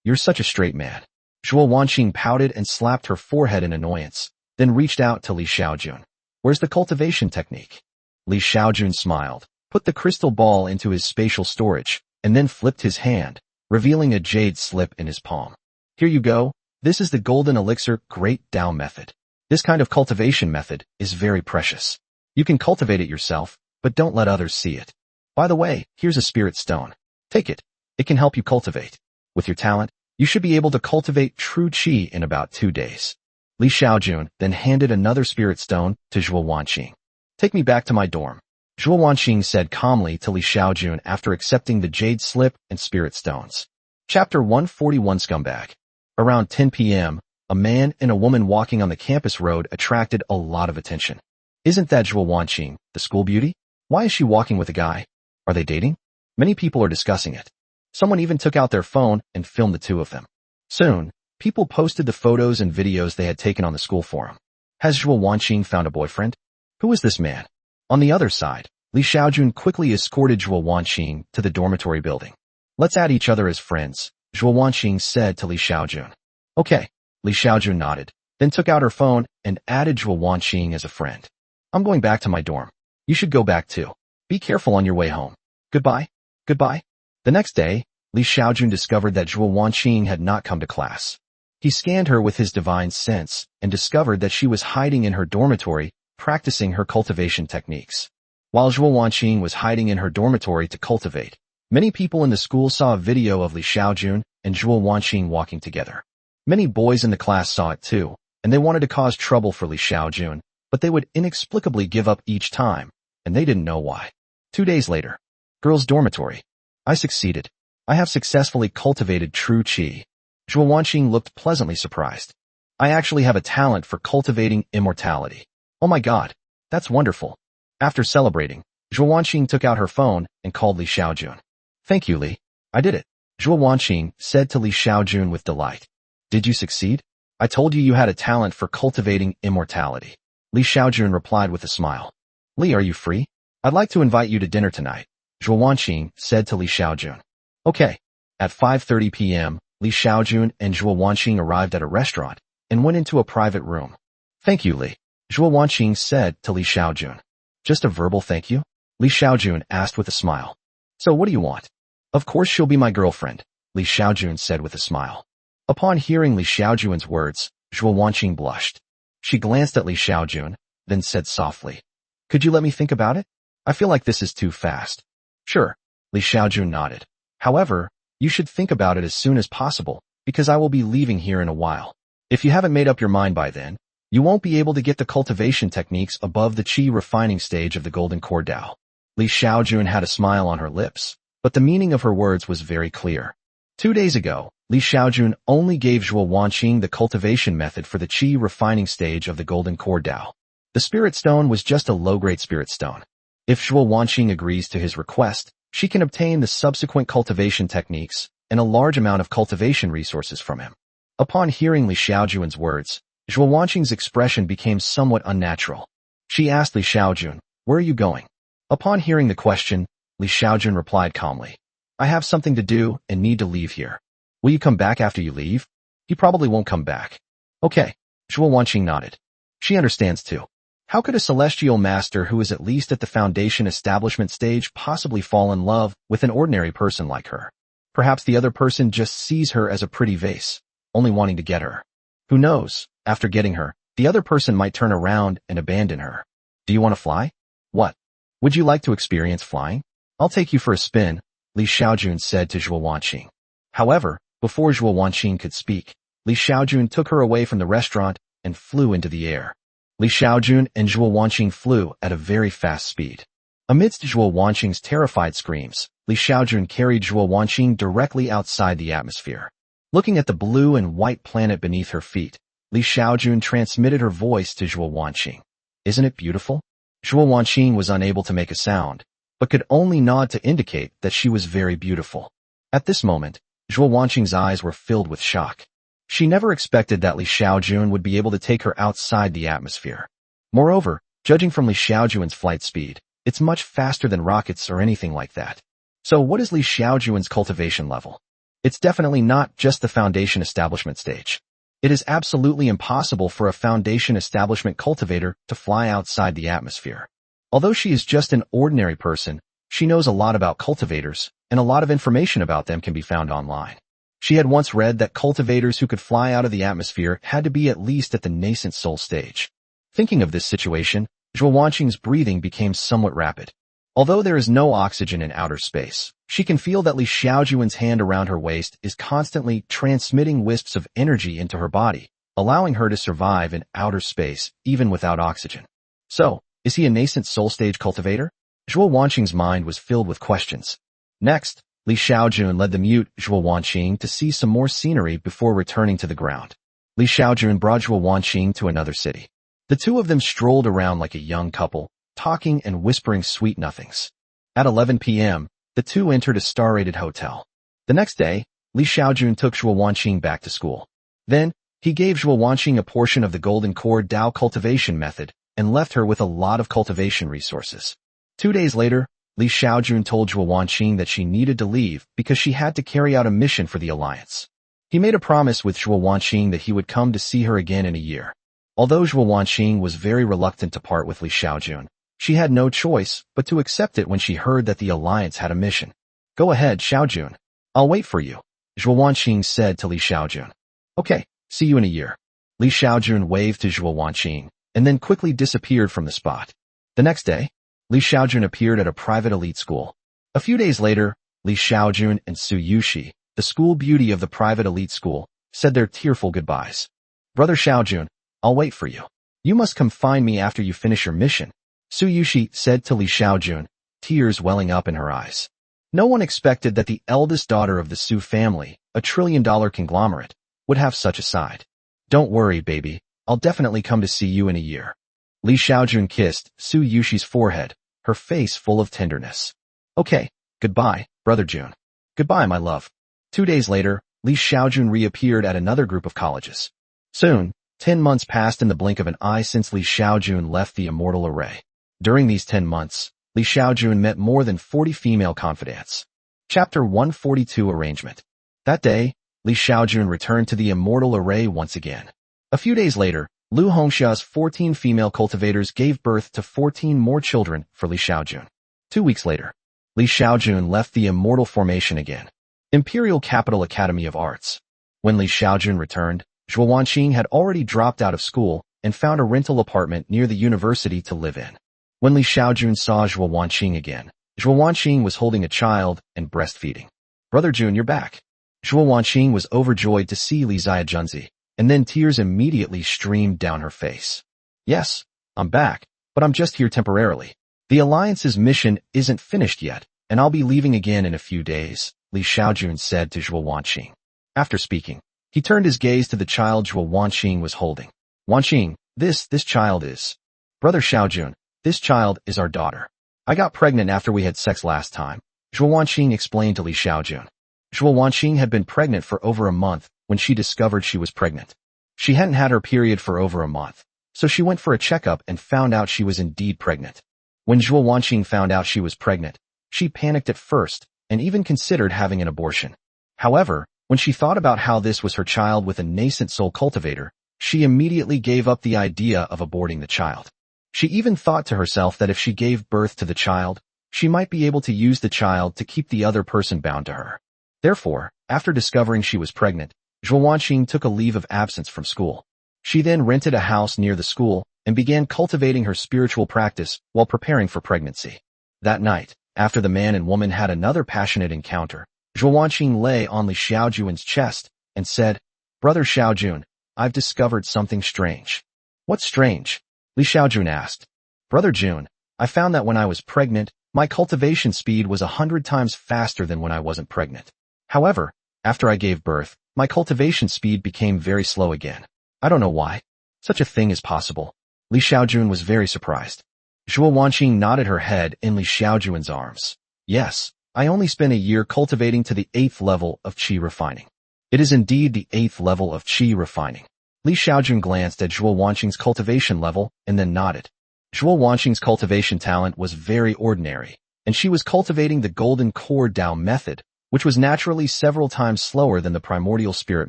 A: You're such a straight man. Zhuo Wanqing pouted and slapped her forehead in annoyance, then reached out to Li Xiaojun. Where's the cultivation technique? Li Xiaojun smiled, put the crystal ball into his spatial storage, and then flipped his hand, revealing a jade slip in his palm. Here you go. This is the golden elixir Great Dao method. This kind of cultivation method is very precious. You can cultivate it yourself, but don't let others see it. By the way, here's a spirit stone. Take it. It can help you cultivate. With your talent, you should be able to cultivate true qi in about 2 days. Li Xiaojun then handed another spirit stone to Zhuo Wanqing. Take me back to my dorm. Zhuo Wanqing said calmly to Li Xiaojun after accepting the jade slip and spirit stones. Chapter 141 Scumbag. Around 10 p.m., a man and a woman walking on the campus road attracted a lot of attention. Isn't that Zhuo Wanqing, the school beauty? Why is she walking with a guy? Are they dating? Many people are discussing it. Someone even took out their phone and filmed the two of them. Soon, people posted the photos and videos they had taken on the school forum. Has Zhuo Wanqing found a boyfriend? Who is this man? On the other side, Li Xiaojun quickly escorted Zhuo Wanqing to the dormitory building. Let's add each other as friends, Zhuo Wanqing said to Li Xiaojun. Okay, Li Xiaojun nodded, then took out her phone and added Zhuo Wanqing as a friend. I'm going back to my dorm. You should go back too. Be careful on your way home. Goodbye. Goodbye. The next day, Li Xiaojun discovered that Zhuo Wanqing had not come to class. He scanned her with his divine sense and discovered that she was hiding in her dormitory, practicing her cultivation techniques. While Zhuo Wanqing was hiding in her dormitory to cultivate, many people in the school saw a video of Li Xiaojun and Zhuo Wanqing walking together. Many boys in the class saw it too, and they wanted to cause trouble for Li Xiaojun, but they would inexplicably give up each time, and they didn't know why. 2 days later. Girls' dormitory. I succeeded. I have successfully cultivated true qi. Zhuo Wanqing looked pleasantly surprised. I actually have a talent for cultivating immortality. Oh my god, that's wonderful. After celebrating, Zhuo Wanqing took out her phone and called Li Xiaojun. Thank you, Li. I did it. Zhuo Wanqing said to Li Xiaojun with delight. Did you succeed? I told you had a talent for cultivating immortality. Li Xiaojun replied with a smile. Li, are you free? I'd like to invite you to dinner tonight, Zhuo Wanqing said to Li Xiaojun. Okay. At 5:30 p.m., Li Xiaojun and Zhuo Wanqing arrived at a restaurant and went into a private room. Thank you, Li. Zhuo Wanqing said to Li Xiaojun. Just a verbal thank you? Li Xiaojun asked with a smile. So what do you want? Of course she'll be my girlfriend, Li Xiaojun said with a smile. Upon hearing Li Xiaojun's words, Zhuo Wanqing blushed. She glanced at Li Xiaojun, then said softly, "Could you let me think about it? I feel like this is too fast." "Sure," Li Xiaojun nodded. "However, you should think about it as soon as possible, because I will be leaving here in a while. If you haven't made up your mind by then, you won't be able to get the cultivation techniques above the qi refining stage of the golden core Tao." Li Xiaojun had a smile on her lips, but the meaning of her words was very clear. 2 days ago, Li Xiaojun only gave Zhuo Wanqing the cultivation method for the qi refining stage of the golden core Tao. The spirit stone was just a low-grade spirit stone. If Zhuo Wanqing agrees to his request, she can obtain the subsequent cultivation techniques and a large amount of cultivation resources from him. Upon hearing Li Xiaojun's words, Zhuo Wanqing's expression became somewhat unnatural. She asked Li Xiaojun, "Where are you going?" Upon hearing the question, Li Xiaojun replied calmly, "I have something to do and need to leave here. Will you come back after you leave?" "He probably won't come back." "Okay." Zhuo Wanqing nodded. She understands too. How could a celestial master who is at least at the foundation establishment stage possibly fall in love with an ordinary person like her? Perhaps the other person just sees her as a pretty vase, only wanting to get her. Who knows, after getting her, the other person might turn around and abandon her. "Do you want to fly?" "What? Would you like to experience flying?" "I'll take you for a spin," Li Xiaojun said to Zhuo Wanqing. However, before Zhuo Wanqing could speak, Li Xiaojun took her away from the restaurant and flew into the air. Li Xiaojun and Zhuo Wanqing flew at a very fast speed. Amidst Zhuo Wanqing's terrified screams, Li Xiaojun carried Zhuo Wanqing directly outside the atmosphere. Looking at the blue and white planet beneath her feet, Li Xiaojun transmitted her voice to Zhuo Wanqing. "Isn't it beautiful?" Zhuo Wanqing was unable to make a sound, but could only nod to indicate that she was very beautiful. At this moment, Zhuo Wanqing's eyes were filled with shock. She never expected that Li Xiaojun would be able to take her outside the atmosphere. Moreover, judging from Li Xiaojun's flight speed, it's much faster than rockets or anything like that. So what is Li Xiaojun's cultivation level? It's definitely not just the foundation establishment stage. It is absolutely impossible for a foundation establishment cultivator to fly outside the atmosphere. Although she is just an ordinary person, she knows a lot about cultivators, and a lot of information about them can be found online. She had once read that cultivators who could fly out of the atmosphere had to be at least at the nascent soul stage. Thinking of this situation, Zhuo Wanqing's breathing became somewhat rapid. Although there is no oxygen in outer space, she can feel that Li Xiaojun's hand around her waist is constantly transmitting wisps of energy into her body, allowing her to survive in outer space even without oxygen. So, is he a nascent soul stage cultivator? Zhuo Wanqing's mind was filled with questions. Next, Li Xiaojun led the mute Zhuo Wanqing to see some more scenery before returning to the ground. Li Xiaojun brought Zhuo Wanqing to another city. The two of them strolled around like a young couple, talking and whispering sweet nothings. At 11 p.m., the two entered a star-rated hotel. The next day, Li Xiaojun took Zhuo Wanqing back to school. Then, he gave Zhuo Wanqing a portion of the golden core Tao cultivation method and left her with a lot of cultivation resources. 2 days later, Li Xiaojun told Zhuo Wanqing that she needed to leave because she had to carry out a mission for the Alliance. He made a promise with Zhuo Wanqing that he would come to see her again in a year. Although Zhuo Wanqing was very reluctant to part with Li Xiaojun, she had no choice but to accept it when she heard that the Alliance had a mission. "Go ahead, Xiaojun. I'll wait for you," Zhuo Wanqing said to Li Xiaojun. "Okay, see you in a year." Li Xiaojun waved to Zhuo Wanqing and then quickly disappeared from the spot. The next day, Li Xiaojun appeared at a private elite school. A few days later, Li Xiaojun and Su Yuxi, the school beauty of the private elite school, said their tearful goodbyes. "Brother Xiaojun, I'll wait for you. You must come find me after you finish your mission," Su Yuxi said to Li Xiaojun, tears welling up in her eyes. No one expected that the eldest daughter of the Su family, a trillion-dollar conglomerate, would have such a side. "Don't worry, baby. I'll definitely come to see you in a year." Li Xiaojun kissed Su Yuxi's forehead, her face full of tenderness. "Okay, goodbye, Brother Jun." "Goodbye, my love." 2 days later, Li Xiaojun reappeared at another group of colleges. Soon, 10 months passed in the blink of an eye since Li Xiaojun left the immortal array. During these 10 months, Li Xiaojun met more than 40 female confidants. Chapter 142 Arrangement. That day, Li Xiaojun returned to the immortal array once again. A few days later, Lu Hongxia's 14 female cultivators gave birth to 14 more children for Li Xiaojun. 2 weeks later, Li Xiaojun left the immortal formation again. Imperial Capital Academy of Arts. When Li Xiaojun returned, Zhuo Wanqing had already dropped out of school and found a rental apartment near the university to live in. When Li Xiaojun saw Zhuo Wanqing again, Zhuo Wanqing was holding a child and breastfeeding. "Brother Jun, you're back." Zhuo Wanqing was overjoyed to see Li Xiaojunzi, and then tears immediately streamed down her face. "Yes, I'm back, but I'm just here temporarily. The Alliance's mission isn't finished yet, and I'll be leaving again in a few days," Li Xiaojun said to Zhuo Wanqing. After speaking, he turned his gaze to the child Zhuo Wanqing was holding. "Wanqing, this child is..." "Brother Xiaojun, this child is our daughter. I got pregnant after we had sex last time," Zhuo Wanqing explained to Li Xiaojun. Zhuo Wanqing had been pregnant for over a month when she discovered she was pregnant. She hadn't had her period for over a month, so she went for a checkup and found out she was indeed pregnant. When Zhuo Wanqing found out she was pregnant, she panicked at first and even considered having an abortion. However, when she thought about how this was her child with a nascent soul cultivator, she immediately gave up the idea of aborting the child. She even thought to herself that if she gave birth to the child, she might be able to use the child to keep the other person bound to her. Therefore, after discovering she was pregnant, Zhuo Wanqing took a leave of absence from school. She then rented a house near the school and began cultivating her spiritual practice while preparing for pregnancy. That night, after the man and woman had another passionate encounter, Zhuo Wanqing lay on Li Xiaojun's chest and said, "Brother Xiaojun, I've discovered something strange." "What's strange?" Li Xiaojun asked. "Brother Jun, I found that when I was pregnant, my cultivation speed was 100 times faster than when I wasn't pregnant. However, after I gave birth, my cultivation speed became very slow again. I don't know why. Such a thing is possible." Li Xiaojun was very surprised. Zhuo Wanqing nodded her head in Li Xiaojun's arms. "Yes, I only spent a year cultivating to the 8th level of qi refining." "It is indeed the 8th level of qi refining." Li Xiaojun glanced at Zhuo Wanqing's cultivation level and then nodded. Zhuo Wanqing's cultivation talent was very ordinary, and she was cultivating the golden core Dao method, which was naturally several times slower than the primordial spirit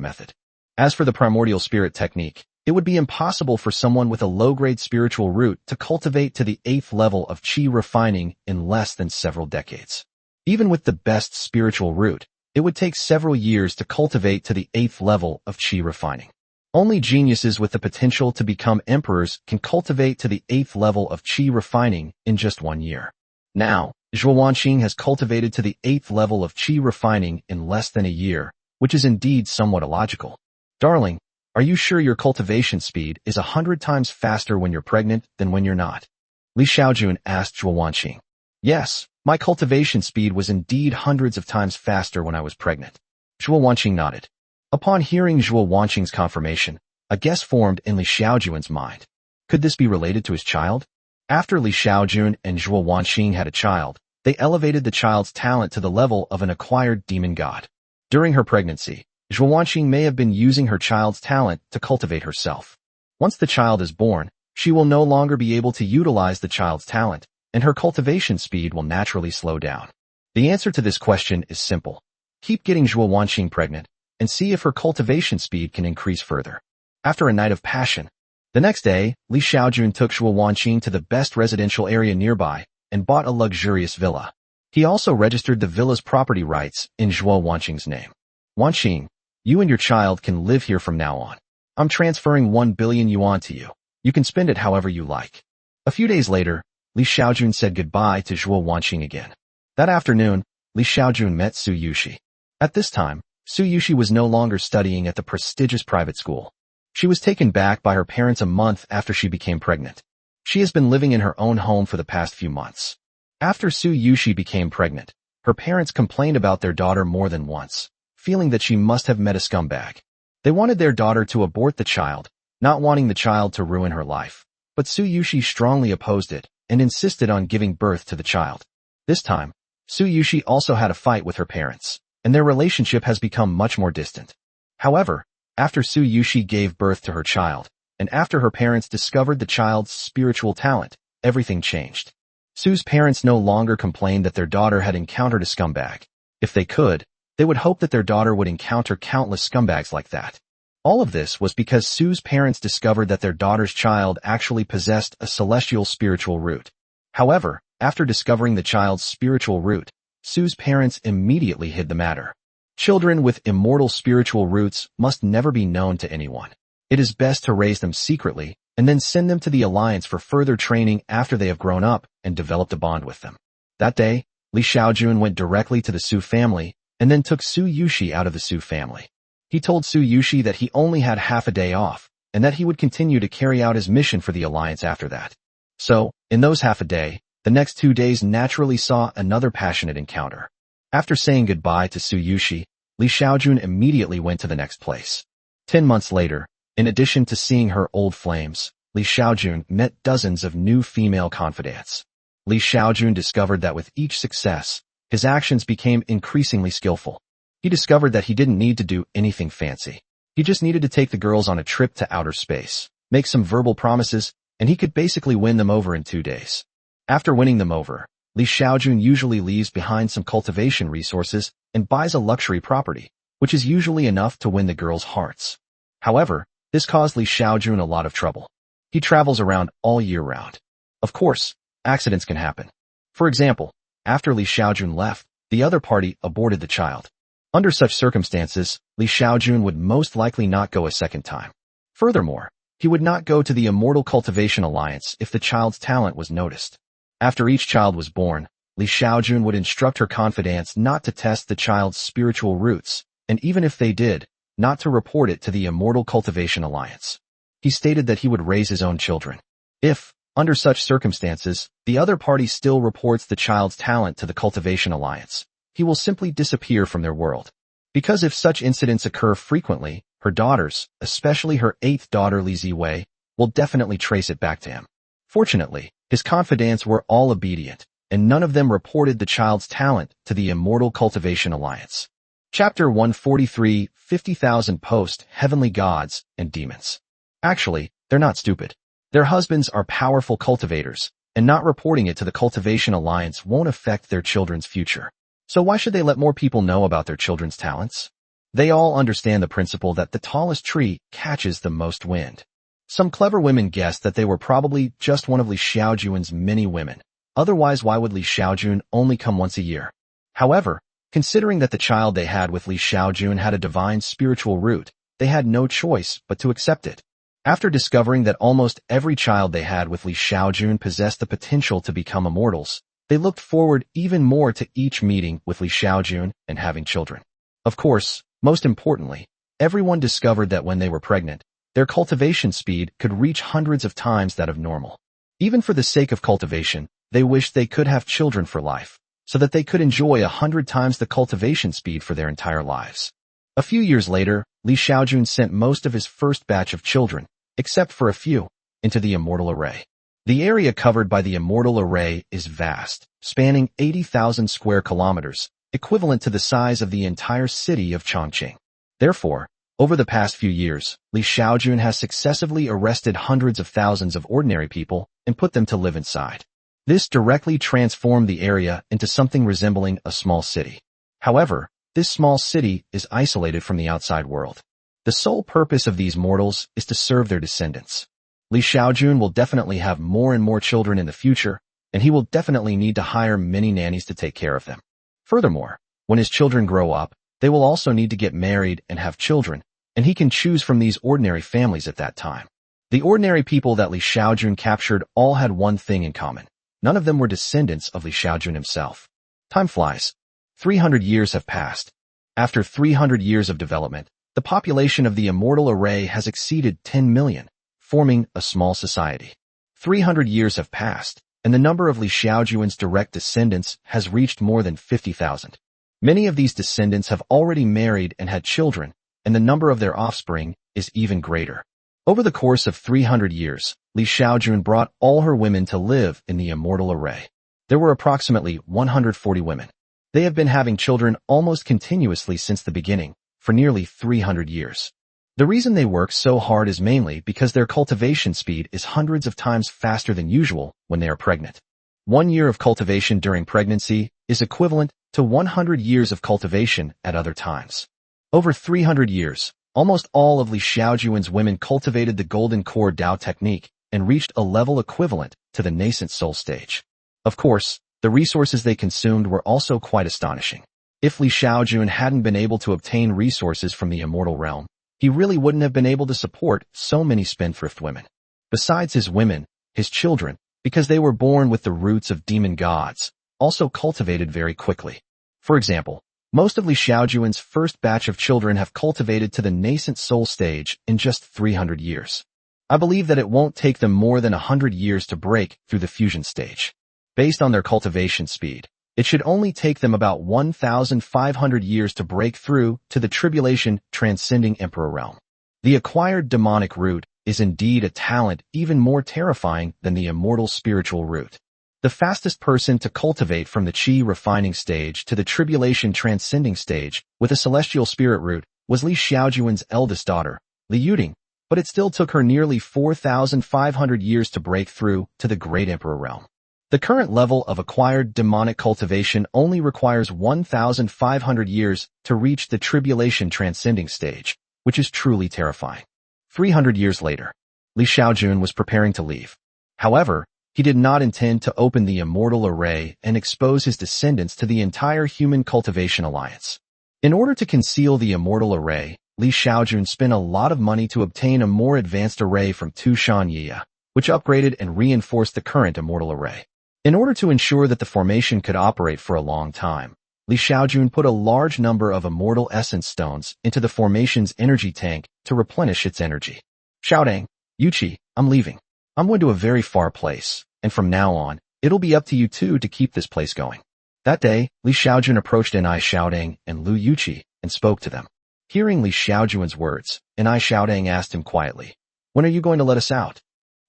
A: method. As for the primordial spirit technique, it would be impossible for someone with a low-grade spiritual root to cultivate to the 8th level of qi refining in less than several decades. Even with the best spiritual root, it would take several years to cultivate to the 8th level of qi refining. Only geniuses with the potential to become emperors can cultivate to the 8th level of qi refining in just 1 year. Now, Zhuo Wanqing has cultivated to the 8th level of qi refining in less than a year, which is indeed somewhat illogical. "Darling, are you sure your cultivation speed is 100 times faster when you're pregnant than when you're not?" Li Xiaojun asked Zhuo Wanqing. "Yes, my cultivation speed was indeed hundreds of times faster when I was pregnant." Zhuo Wanqing nodded. Upon hearing Zhuo Wanqing's confirmation, a guess formed in Li Xiaojun's mind. Could this be related to his child? After Li Xiaojun and Zhuo Wanqing had a child, they elevated the child's talent to the level of an acquired demon god. During her pregnancy, Zhuo Wanqing may have been using her child's talent to cultivate herself. Once the child is born, she will no longer be able to utilize the child's talent, and her cultivation speed will naturally slow down. The answer to this question is simple. Keep getting Zhuo Wanqing pregnant, and see if her cultivation speed can increase further. After a night of passion, the next day, Li Xiaojun took Zhuo Wanqing to the best residential area nearby and bought a luxurious villa. He also registered the villa's property rights in Zhuo Wanqing's name. "Wanqing, you and your child can live here from now on. I'm transferring 1 billion yuan to you. You can spend it however you like." A few days later, Li Xiaojun said goodbye to Zhuo Wanqing again. That afternoon, Li Xiaojun met Su Yushi. At this time, Su Yushi was no longer studying at the prestigious private school. She was taken back by her parents a month after she became pregnant. She has been living in her own home for the past few months. After Su Yushi became pregnant, her parents complained about their daughter more than once, feeling that she must have met a scumbag. They wanted their daughter to abort the child, not wanting the child to ruin her life. But Su Yushi strongly opposed it and insisted on giving birth to the child. This time, Su Yushi also had a fight with her parents, and their relationship has become much more distant. However, after Su Yushi gave birth to her child, and after her parents discovered the child's spiritual talent, everything changed. Su's parents no longer complained that their daughter had encountered a scumbag. If they could, they would hope that their daughter would encounter countless scumbags like that. All of this was because Su's parents discovered that their daughter's child actually possessed a celestial spiritual root. However, After discovering the child's spiritual root, Su's parents immediately hid the matter. Children with immortal spiritual roots must never be known to anyone. It is best to raise them secretly and then send them to the Alliance for further training after they have grown up and developed a bond with them. That day, Xiaojun went directly to the Su family and then took Su Yushi out of the Su family. He told Su Yushi that he only had half a day off and that he would continue to carry out his mission for the Alliance after that. So, in those half a day, the next 2 days naturally saw another passionate encounter. After saying goodbye to Su Yushi, Xiaojun immediately went to the next place. 10 months later, in addition to seeing her old flames, Xiaojun met dozens of new female confidants. Xiaojun discovered that with each success, his actions became increasingly skillful. He discovered that he didn't need to do anything fancy. He just needed to take the girls on a trip to outer space, make some verbal promises, and he could basically win them over in 2 days. After winning them over, Xiaojun usually leaves behind some cultivation resources and buys a luxury property, which is usually enough to win the girls' hearts. However, this caused Xiaojun a lot of trouble. He travels around all year round. Of course, accidents can happen. For example, after Xiaojun left, the other party aborted the child. Under such circumstances, Xiaojun would most likely not go a second time. Furthermore, he would not go to the Immortal Cultivation Alliance if the child's talent was noticed. After each child was born, Xiaojun would instruct her confidants not to test the child's spiritual roots, and even if they did, not to report it to the Immortal Cultivation Alliance. He stated that he would raise his own children. If, under such circumstances, the other party still reports the child's talent to the Cultivation Alliance, he will simply disappear from their world. Because if such incidents occur frequently, her daughters, especially her 8th daughter Li Ziwei, will definitely trace it back to him. Fortunately, his confidants were all obedient, and none of them reported the child's talent to the Immortal Cultivation Alliance. Chapter 143, 50,000 Post-Heavenly Gods and Demons. Actually, they're not stupid. Their husbands are powerful cultivators, and not reporting it to the Cultivation Alliance won't affect their children's future. So why should they let more people know about their children's talents? They all understand the principle that the tallest tree catches the most wind. Some clever women guessed that they were probably just one of Li Xiaojun's many women. Otherwise, why would Li Xiaojun only come once a year? However, considering that the child they had with Li Xiaojun had a divine spiritual root, they had no choice but to accept it. After discovering that almost every child they had with Li Xiaojun possessed the potential to become immortals, they looked forward even more to each meeting with Li Xiaojun and having children. Of course, most importantly, everyone discovered that when they were pregnant, their cultivation speed could reach hundreds of times that of normal. Even for the sake of cultivation, they wished they could have children for life, so that they could enjoy 100 times the cultivation speed for their entire lives. A few years later, Li Xiaojun sent most of his first batch of children, except for a few, into the Immortal Array. The area covered by the Immortal Array is vast, spanning 80,000 square kilometers, equivalent to the size of the entire city of Chongqing. Therefore, over the past few years, Li Xiaojun has successively arrested hundreds of thousands of ordinary people and put them to live inside. This directly transformed the area into something resembling a small city. However, this small city is isolated from the outside world. The sole purpose of these mortals is to serve their descendants. Li Xiaojun will definitely have more and more children in the future, and he will definitely need to hire many nannies to take care of them. Furthermore, when his children grow up, they will also need to get married and have children, and he can choose from these ordinary families at that time. The ordinary people that Li Xiaojun captured all had one thing in common. None of them were descendants of Li Xiaojun himself. Time flies. 300 years have passed. After 300 years of development, the population of the Immortal Array has exceeded 10 million, forming a small society. 300 years have passed, and the number of Li Xiaojun's direct descendants has reached more than 50,000. Many of these descendants have already married and had children, and the number of their offspring is even greater. Over the course of 300 years, Li Xiaojun brought all her women to live in the Immortal Array. There were approximately 140 women. They have been having children almost continuously since the beginning, for nearly 300 years. The reason they work so hard is mainly because their cultivation speed is hundreds of times faster than usual when they are pregnant. 1 year of cultivation during pregnancy is equivalent to 100 years of cultivation at other times. Over 300 years, almost all of Li Xiaojun's women cultivated the Golden Core Dao technique and reached a level equivalent to the nascent soul stage. Of course, the resources they consumed were also quite astonishing. If Li Xiaojun hadn't been able to obtain resources from the immortal realm, he really wouldn't have been able to support so many spendthrift women. Besides his women, his children, because they were born with the roots of demon gods, also cultivated very quickly. For example, most of Li Xiaojun's first batch of children have cultivated to the nascent soul stage in just 300 years. I believe that it won't take them more than 100 years to break through the fusion stage. Based on their cultivation speed, it should only take them about 1,500 years to break through to the tribulation transcending emperor realm. The acquired demonic root is indeed a talent even more terrifying than the immortal spiritual root. The fastest person to cultivate from the chi refining stage to the tribulation transcending stage with a celestial spirit root was Li Xiaojun's eldest daughter, Li Yuding, but it still took her nearly 4,500 years to break through to the great emperor realm. The current level of acquired demonic cultivation only requires 1,500 years to reach the tribulation transcending stage, which is truly terrifying. 300 years later, Li Xiaojun was preparing to leave. However, he did not intend to open the immortal array and expose his descendants to the entire human cultivation alliance. In order to conceal the immortal array, Li Xiaojun spent a lot of money to obtain a more advanced array from Tushan Yiya, which upgraded and reinforced the current immortal array. In order to ensure that the formation could operate for a long time, Li Xiaojun put a large number of immortal essence stones into the formation's energy tank to replenish its energy. Shouting, Yuchi, I'm leaving. I'm going to a very far place, and from now on, it'll be up to you two to keep this place going. That day, Li Xiaojun approached Enai Xiaodang and Lu Yuchi and spoke to them. Hearing Li Xiaojun's words, Enai Xiaodang asked him quietly, "When are you going to let us out?"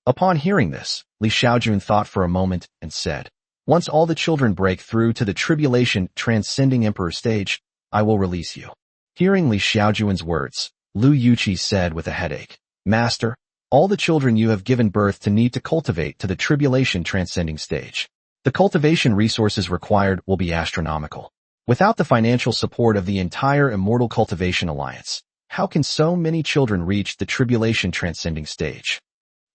A: Upon hearing this, Li Xiaojun thought for a moment and said, "Once all the children break through to the tribulation transcending emperor stage, I will release you." Hearing Li Xiaojun's words, Lu Yuchi said with a headache, "Master, all the children you have given birth to need to cultivate to the tribulation transcending stage. The cultivation resources required will be astronomical. Without the financial support of the entire Immortal Cultivation Alliance, how can so many children reach the tribulation transcending stage?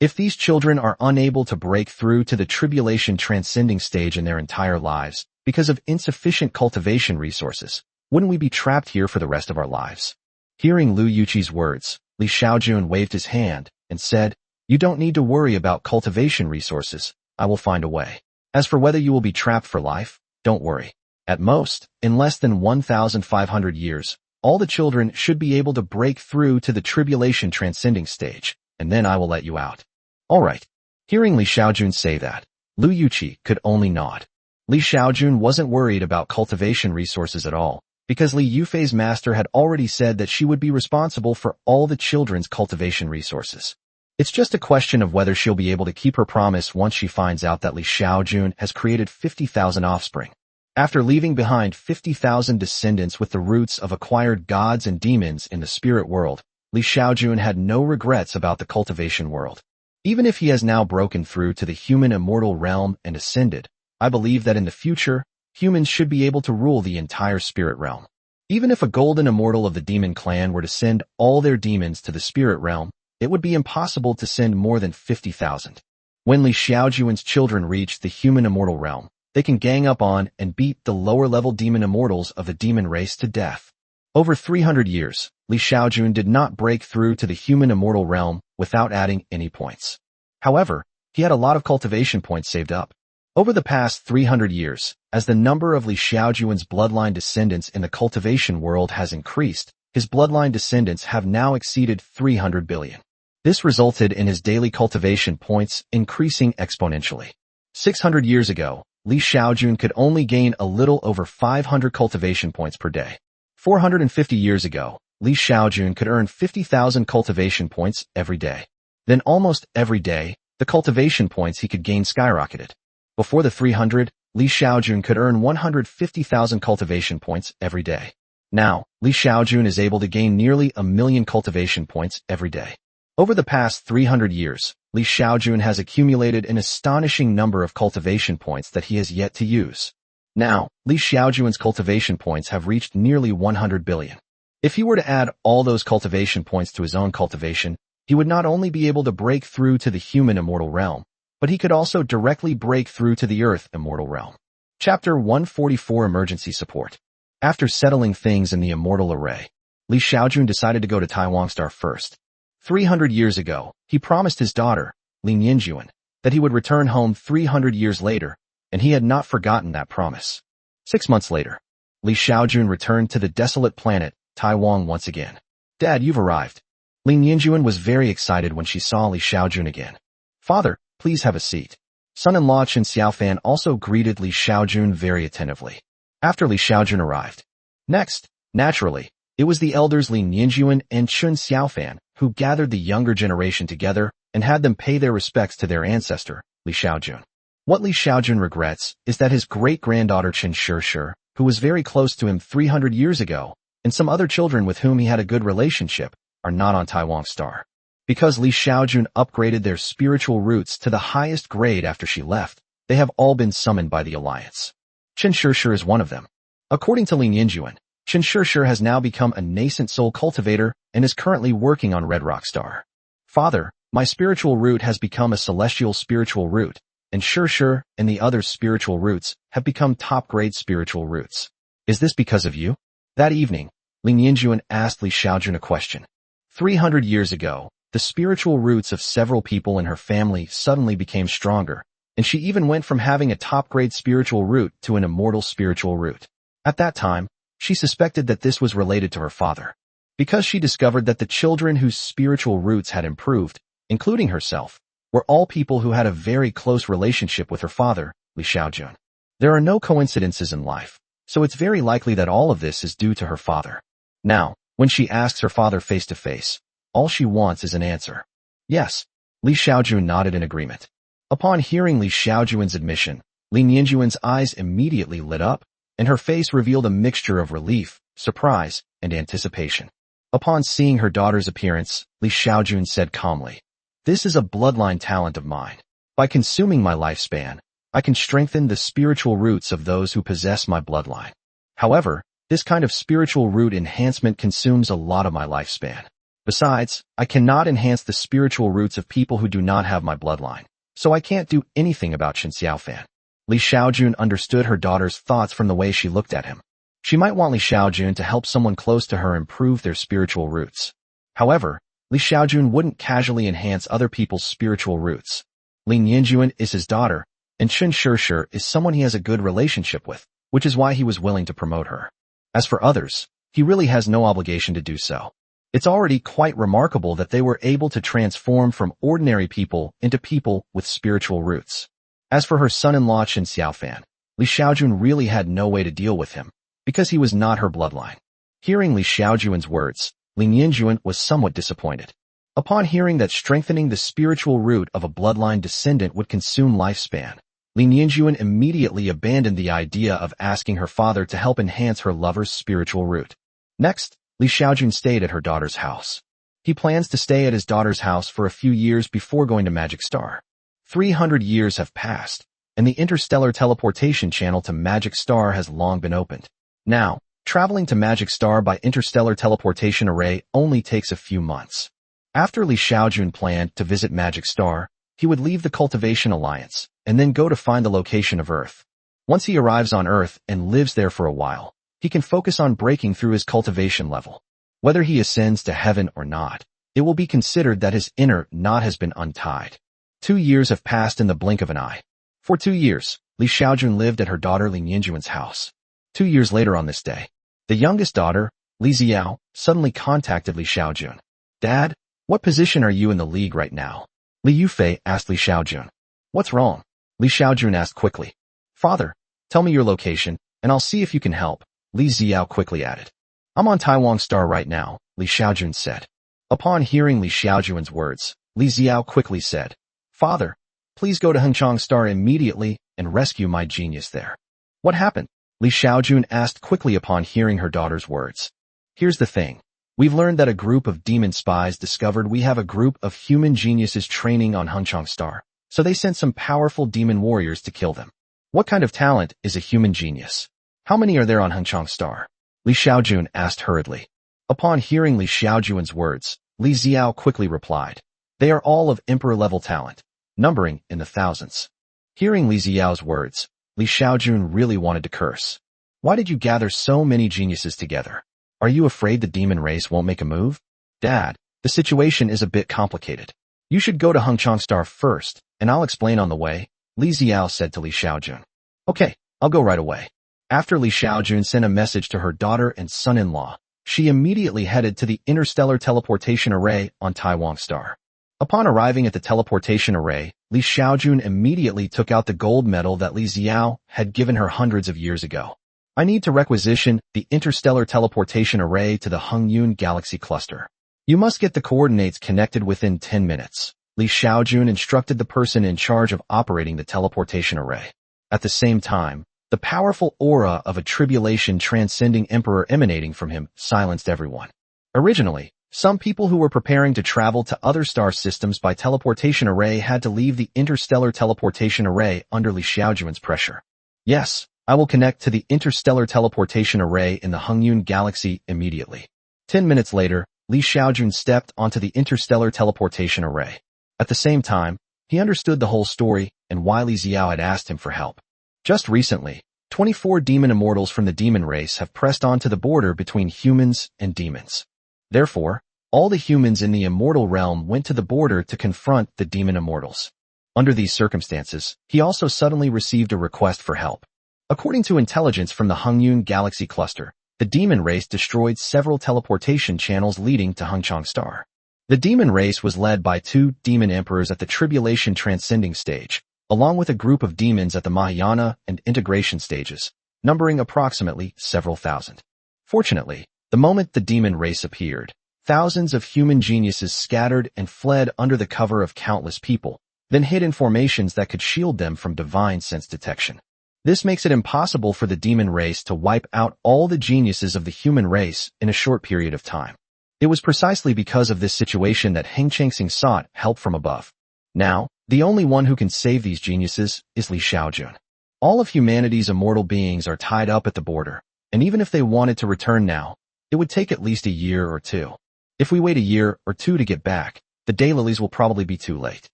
A: If these children are unable to break through to the tribulation transcending stage in their entire lives because of insufficient cultivation resources, wouldn't we be trapped here for the rest of our lives?" Hearing Lu Yuchi's words, Li Xiaojun waved his hand and said, "You don't need to worry about cultivation resources. I will find a way. As for whether you will be trapped for life, don't worry. At most, in less than 1,500 years, all the children should be able to break through to the tribulation transcending stage, and then I will let you out." All right. Hearing Li Xiaojun say that, Lu Yuchi could only nod. Li Xiaojun wasn't worried about cultivation resources at all, because Li Yufei's master had already said that she would be responsible for all the children's cultivation resources. It's just a question of whether she'll be able to keep her promise once she finds out that Li Xiaojun has created 50,000 offspring. After leaving behind 50,000 descendants with the roots of acquired gods and demons in the spirit world, Li Xiaojun had no regrets about the cultivation world. Even if he has now broken through to the human immortal realm and ascended, I believe that in the future, humans should be able to rule the entire spirit realm. Even if a golden immortal of the demon clan were to send all their demons to the spirit realm, it would be impossible to send more than 50,000. When Li Xiaojun's children reach the human immortal realm, they can gang up on and beat the lower-level demon immortals of the demon race to death. Over 300 years, Li Xiaojun did not break through to the human immortal realm without adding any points. However, he had a lot of cultivation points saved up. Over the past 300 years, as the number of Li Xiaojun's bloodline descendants in the cultivation world has increased, his bloodline descendants have now exceeded 300 billion. This resulted in his daily cultivation points increasing exponentially. 600 years ago, Li Xiaojun could only gain a little over 500 cultivation points per day. 450 years ago, Li Xiaojun could earn 50,000 cultivation points every day. Then almost every day, the cultivation points he could gain skyrocketed. Before the 300, Li Xiaojun could earn 150,000 cultivation points every day. Now, Li Xiaojun is able to gain nearly 1,000,000 cultivation points every day. Over the past 300 years, Li Xiaojun has accumulated an astonishing number of cultivation points that he has yet to use. Now, Li Xiaojun's cultivation points have reached nearly 100 billion. If he were to add all those cultivation points to his own cultivation, he would not only be able to break through to the human immortal realm, but he could also directly break through to the Earth immortal realm. Chapter 144 Emergency Support. After settling things in the immortal array, Li Xiaojun decided to go to Taiwan Star first. 300 years ago, he promised his daughter, Li Nianjuan, that he would return home 300 years later, and he had not forgotten that promise. 6 months later, Li Xiaojun returned to the desolate planet, Taiwan once again. Dad, you've arrived. Li Nianjuan was very excited when she saw Li Xiaojun again. Father, please have a seat. Son-in-law Chen Xiaofan also greeted Li Xiaojun very attentively. After Li Xiaojun arrived. Next, naturally, it was the elders Li Nianjuan and Chen Xiaofan who gathered the younger generation together and had them pay their respects to their ancestor, Li Xiaojun. What Li Xiaojun regrets is that his great-granddaughter Chen Shishir, who was very close to him 300 years ago, and some other children with whom he had a good relationship, are not on Taiwan Star. Because Li Xiaojun upgraded their spiritual roots to the highest grade after she left, they have all been summoned by the Alliance. Chen Shishir is one of them. According to Li Nianjuan, Chen Shishir has now become a nascent soul cultivator and is currently working on Red Rock Star. Father, my spiritual root has become a celestial spiritual root, and Shishir and the other spiritual roots have become top-grade spiritual roots. Is this because of you? That evening, Li Nianjuan asked Li Xiaojun a question. 300 years ago, the spiritual roots of several people in her family suddenly became stronger, and she even went from having a top-grade spiritual root to an immortal spiritual root. At that time, she suspected that this was related to her father. Because she discovered that the children whose spiritual roots had improved, including herself, were all people who had a very close relationship with her father, Li Xiaojun. There are no coincidences in life, so it's very likely that all of this is due to her father. Now, when she asks her father face to face, all she wants is an answer. Yes, Li Xiaojun nodded in agreement. Upon hearing Li Xiaojun's admission, Li Nianjuan's eyes immediately lit up, and her face revealed a mixture of relief, surprise, and anticipation. Upon seeing her daughter's appearance, Li Xiaojun said calmly, "This is a bloodline talent of mine. By consuming my lifespan, I can strengthen the spiritual roots of those who possess my bloodline. However, this kind of spiritual root enhancement consumes a lot of my lifespan. Besides, I cannot enhance the spiritual roots of people who do not have my bloodline, so I can't do anything about Chen Xiaofan." Li Xiaojun understood her daughter's thoughts from the way she looked at him. She might want Li Xiaojun to help someone close to her improve their spiritual roots. However, Li Xiaojun wouldn't casually enhance other people's spiritual roots. Li Nianjuan is his daughter, and Chen Shishir is someone he has a good relationship with, which is why he was willing to promote her. As for others, he really has no obligation to do so. It's already quite remarkable that they were able to transform from ordinary people into people with spiritual roots. As for her son-in-law Chen Xiaofan, Li Xiaojun really had no way to deal with him, because he was not her bloodline. Hearing Li Xiaojun's words, Li Nianjuan was somewhat disappointed. Upon hearing that strengthening the spiritual root of a bloodline descendant would consume lifespan, Li Nianjuan immediately abandoned the idea of asking her father to help enhance her lover's spiritual root. Next, Li Xiaojun stayed at her daughter's house. He plans to stay at his daughter's house for a few years before going to Magic Star. 300 years have passed, and the interstellar teleportation channel to Magic Star has long been opened. Now, traveling to Magic Star by interstellar teleportation array only takes a few months. After Li Xiaojun planned to visit Magic Star, he would leave the Cultivation Alliance and then go to find the location of Earth. Once he arrives on Earth and lives there for a while, he can focus on breaking through his cultivation level. Whether he ascends to heaven or not, it will be considered that his inner knot has been untied. 2 years have passed in the blink of an eye. For 2 years, Li Xiaojun lived at her daughter Li Nianjuan's house. 2 years later on this day, the youngest daughter, Li Xiao, suddenly contacted Li Xiaojun. "Dad, what position are you in the league right now?" Li Yufei asked Li Xiaojun. "What's wrong?" Li Xiaojun asked quickly. "Father, tell me your location, and I'll see if you can help," Li Xiao quickly added. "I'm on Taiwan Star right now," Li Xiaojun said. Upon hearing Li Xiaojun's words, Li Xiao quickly said, "Father, please go to Hengchang Star immediately and rescue my genius there." "What happened?" Li Xiaojun asked quickly upon hearing her daughter's words. "Here's the thing. We've learned that a group of demon spies discovered we have a group of human geniuses training on Hengchang Star, so they sent some powerful demon warriors to kill them." "What kind of talent is a human genius? How many are there on Hengchang Star?" Li Xiaojun asked hurriedly. Upon hearing Li Xiaojun's words, Li Xiao quickly replied, "They are all of emperor-level talent. numbering in the thousands. Hearing Li Xiao's words, Li Xiaojun really wanted to curse. Why did you gather so many geniuses together? Are you afraid the demon race won't make a move? Dad, the situation is a bit complicated. You should go to Hengchang Star first, and I'll explain on the way, Li Xiao said to Li Xiaojun. Okay, I'll go right away. After Li Xiaojun sent a message to her daughter and son-in-law, she immediately headed to the interstellar teleportation array on Taiwan Star. Upon arriving at the teleportation array, Li Xiaojun immediately took out the gold medal that Li Xiao had given her hundreds of years ago. I need to requisition the interstellar teleportation array to the Hengyun galaxy cluster. You must get the coordinates connected within 10 minutes. Li Xiaojun instructed the person in charge of operating the teleportation array. At the same time, the powerful aura of a tribulation transcending emperor emanating from him silenced everyone. Originally, some people who were preparing to travel to other star systems by teleportation array had to leave the interstellar teleportation array under Li Xiaojun's pressure. Yes, I will connect to the interstellar teleportation array in the Hengyun galaxy immediately. 10 minutes later, Li Xiaojun stepped onto the interstellar teleportation array. At the same time, he understood the whole story and why Li Xiao had asked him for help. Just recently, 24 demon immortals from the demon race have pressed on to the border between humans and demons. Therefore, all the humans in the immortal realm went to the border to confront the demon immortals. Under these circumstances, he also suddenly received a request for help. According to intelligence from the Hengyun galaxy cluster, the demon race destroyed several teleportation channels leading to Hengchang Star. The demon race was led by 2 demon emperors at the tribulation transcending stage, along with a group of demons at the Mahayana and integration stages, numbering approximately several thousand. Fortunately, the moment the demon race appeared, thousands of human geniuses scattered and fled under the cover of countless people, then hid in formations that could shield them from divine sense detection. This makes it impossible for the demon race to wipe out all the geniuses of the human race in a short period of time. It was precisely because of this situation that Heng Changxing sought help from above. Now, the only one who can save these geniuses is Li Xiaojun. All of humanity's immortal beings are tied up at the border, and even if they wanted to return now, it would take at least a year or 2. If we wait a year or 2 to get back, the daylilies will probably be too late.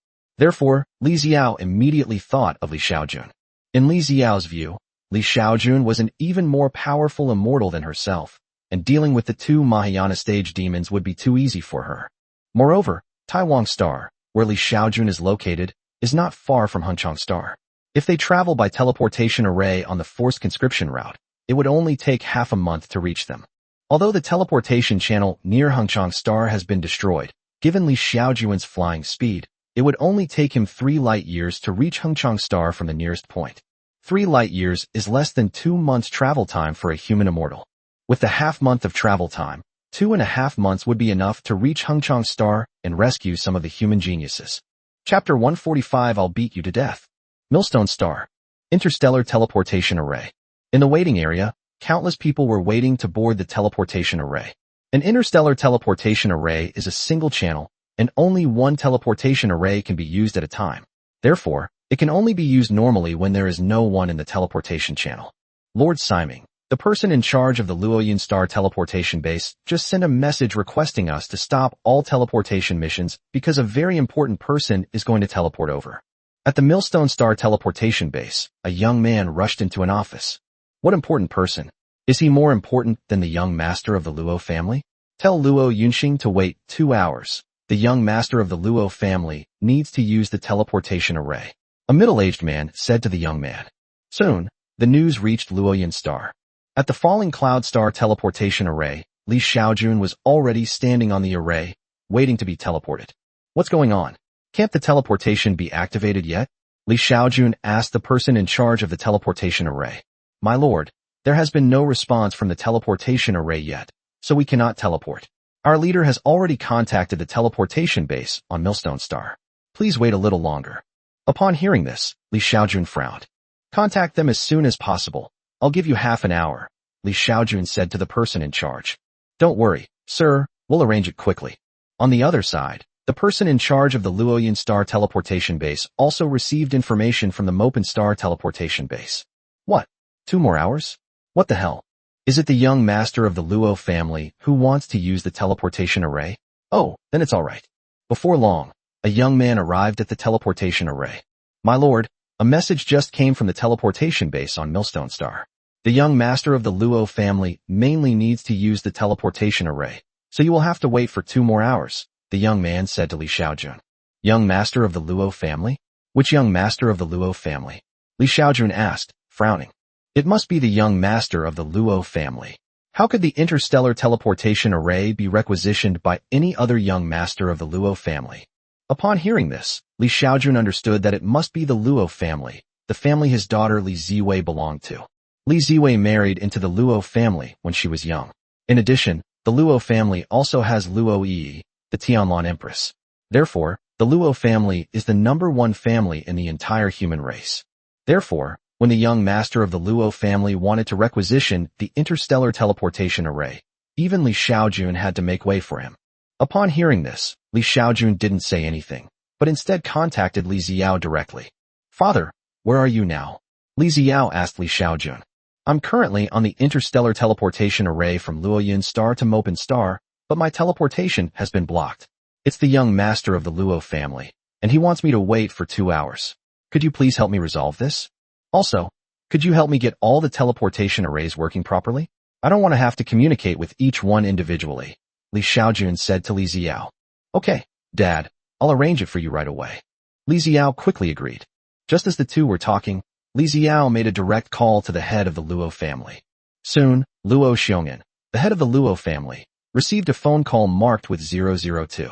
A: Therefore, Li Xiao immediately thought of Li Xiaojun. In Li Xiao's view, Li Xiaojun was an even more powerful immortal than herself, and dealing with the 2 Mahayana stage demons would be too easy for her. Moreover, Taiwan Star, where Li Xiaojun is located, is not far from Hengchang Star. If they travel by teleportation array on the forced conscription route, it would only take half a month to reach them. Although the teleportation channel near Hengchang Star has been destroyed, given Li Xiaojun's flying speed, it would only take him 3 light years to reach Hengchang Star from the nearest point. 3 light years is less than 2 months travel time for a human immortal. With the half month of travel time, 2.5 months would be enough to reach Hengchang Star and rescue some of the human geniuses. Chapter 145 I'll Beat You to Death. Millstone Star. Interstellar Teleportation Array. In the waiting area, countless people were waiting to board the teleportation array. An interstellar teleportation array is a single channel, and only one teleportation array can be used at a time. Therefore, it can only be used normally when there is no one in the teleportation channel. Lord Siming, the person in charge of the Luoyun Star teleportation base, just sent a message requesting us to stop all teleportation missions because a very important person is going to teleport over. At the Millstone Star teleportation base, a young man rushed into an office. What important person? Is he more important than the young master of the Luo family? Tell Luo Yunxing to wait 2 hours. The young master of the Luo family needs to use the teleportation array. A middle-aged man said to the young man. Soon, the news reached Luoyun Star. At the Falling Cloud Star teleportation array, Li Xiaojun was already standing on the array, waiting to be teleported. What's going on? Can't the teleportation be activated yet? Li Xiaojun asked the person in charge of the teleportation array. My lord, there has been no response from the teleportation array yet, so we cannot teleport. Our leader has already contacted the teleportation base on Millstone Star. Please wait a little longer. Upon hearing this, Li Xiaojun frowned. Contact them as soon as possible. I'll give you half an hour, Li Xiaojun said to the person in charge. Don't worry, sir, we'll arrange it quickly. On the other side, the person in charge of the Luoyun Star teleportation base also received information from the Mopen Star teleportation base. What? 2 more hours? What the hell? Is it the young master of the Luo family who wants to use the teleportation array? Oh, then it's alright. Before long, a young man arrived at the teleportation array. My lord, a message just came from the teleportation base on Millstone Star. The young master of the Luo family mainly needs to use the teleportation array, so you will have to wait for 2 more hours, the young man said to Li Xiaojun. Young master of the Luo family? Which young master of the Luo family? Li Xiaojun asked, frowning. It must be the young master of the Luo family. How could the interstellar teleportation array be requisitioned by any other young master of the Luo family? Upon hearing this, Li Xiaojun understood that it must be the Luo family, the family his daughter Li Ziwei belonged to. Li Ziwei married into the Luo family when she was young. In addition, the Luo family also has Luo Yi, the Tianlan Empress. Therefore, the Luo family is the #1 family in the entire human race. Therefore, when the young master of the Luo family wanted to requisition the interstellar teleportation array, even Li Xiaojun had to make way for him. Upon hearing this, Li Xiaojun didn't say anything, but instead contacted Li Xiao directly. Father, where are you now? Li Xiao asked Li Xiaojun. I'm currently on the interstellar teleportation array from Luoyin Star to Mopin Star, but my teleportation has been blocked. It's the young master of the Luo family, and he wants me to wait for 2 hours. Could you please help me resolve this? Also, could you help me get all the teleportation arrays working properly? I don't want to have to communicate with each one individually, Li Xiaojun said to Li Xiao. Okay, Dad, I'll arrange it for you right away. Li Xiao quickly agreed. Just as the two were talking, Li Xiao made a direct call to the head of the Luo family. Soon, Luo Xiong'an, the head of the Luo family, received a phone call marked with 002.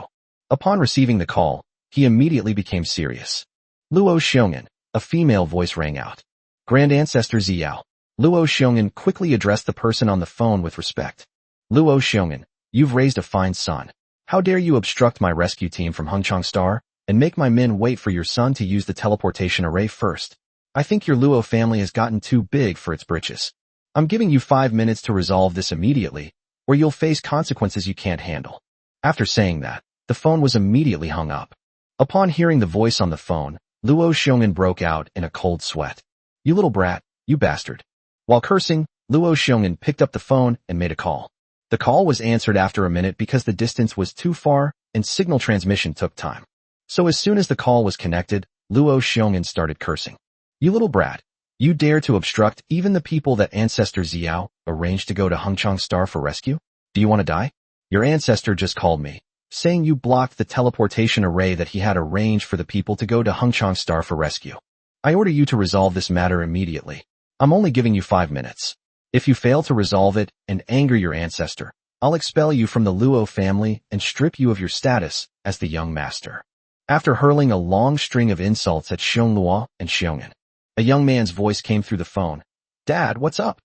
A: Upon receiving the call, he immediately became serious. Luo Xiong'an, a female voice rang out. Grand Ancestor Xiao. Luo Xiong'an quickly addressed the person on the phone with respect. Luo Xiong'an, you've raised a fine son. How dare you obstruct my rescue team from Hengchang Star and make my men wait for your son to use the teleportation array first? I think your Luo family has gotten too big for its britches. I'm giving you 5 minutes to resolve this immediately, or you'll face consequences you can't handle. After saying that, the phone was immediately hung up. Upon hearing the voice on the phone, Luo Xiong'an broke out in a cold sweat. You little brat, you bastard. While cursing, Luo Xiong'an picked up the phone and made a call. The call was answered after a minute because the distance was too far and signal transmission took time. So as soon as the call was connected, Luo Xiong'an started cursing. You little brat, you dare to obstruct even the people that Ancestor Xiao arranged to go to Hengchang Star for rescue? Do you want to die? Your ancestor just called me, saying you blocked the teleportation array that he had arranged for the people to go to Hengchang Star for rescue. I order you to resolve this matter immediately. I'm only giving you 5 minutes. If you fail to resolve it and anger your ancestor, I'll expel you from the Luo family and strip you of your status as the young master. After hurling a long string of insults at Xiongluo and Xiong'an, a young man's voice came through the phone. Dad, what's up?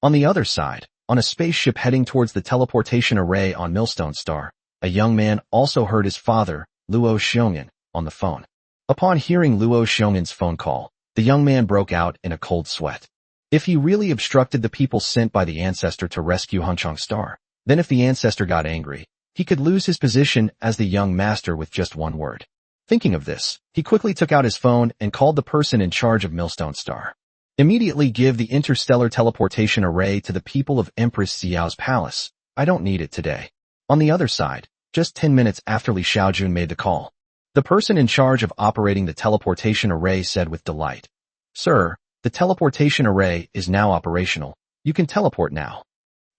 A: On the other side, on a spaceship heading towards the teleportation array on Millstone Star, a young man also heard his father, Luo Xiong'an, on the phone. Upon hearing Luo Xiong'an's phone call, the young man broke out in a cold sweat. If he really obstructed the people sent by the ancestor to rescue Hengchang Star, then if the ancestor got angry, he could lose his position as the young master with just one word. Thinking of this, he quickly took out his phone and called the person in charge of Millstone Star. Immediately give the interstellar teleportation array to the people of Empress Xiao's palace. I don't need it today. On the other side, just 10 minutes after Li Xiaojun made the call, the person in charge of operating the teleportation array said with delight, Sir, the teleportation array is now operational. You can teleport now.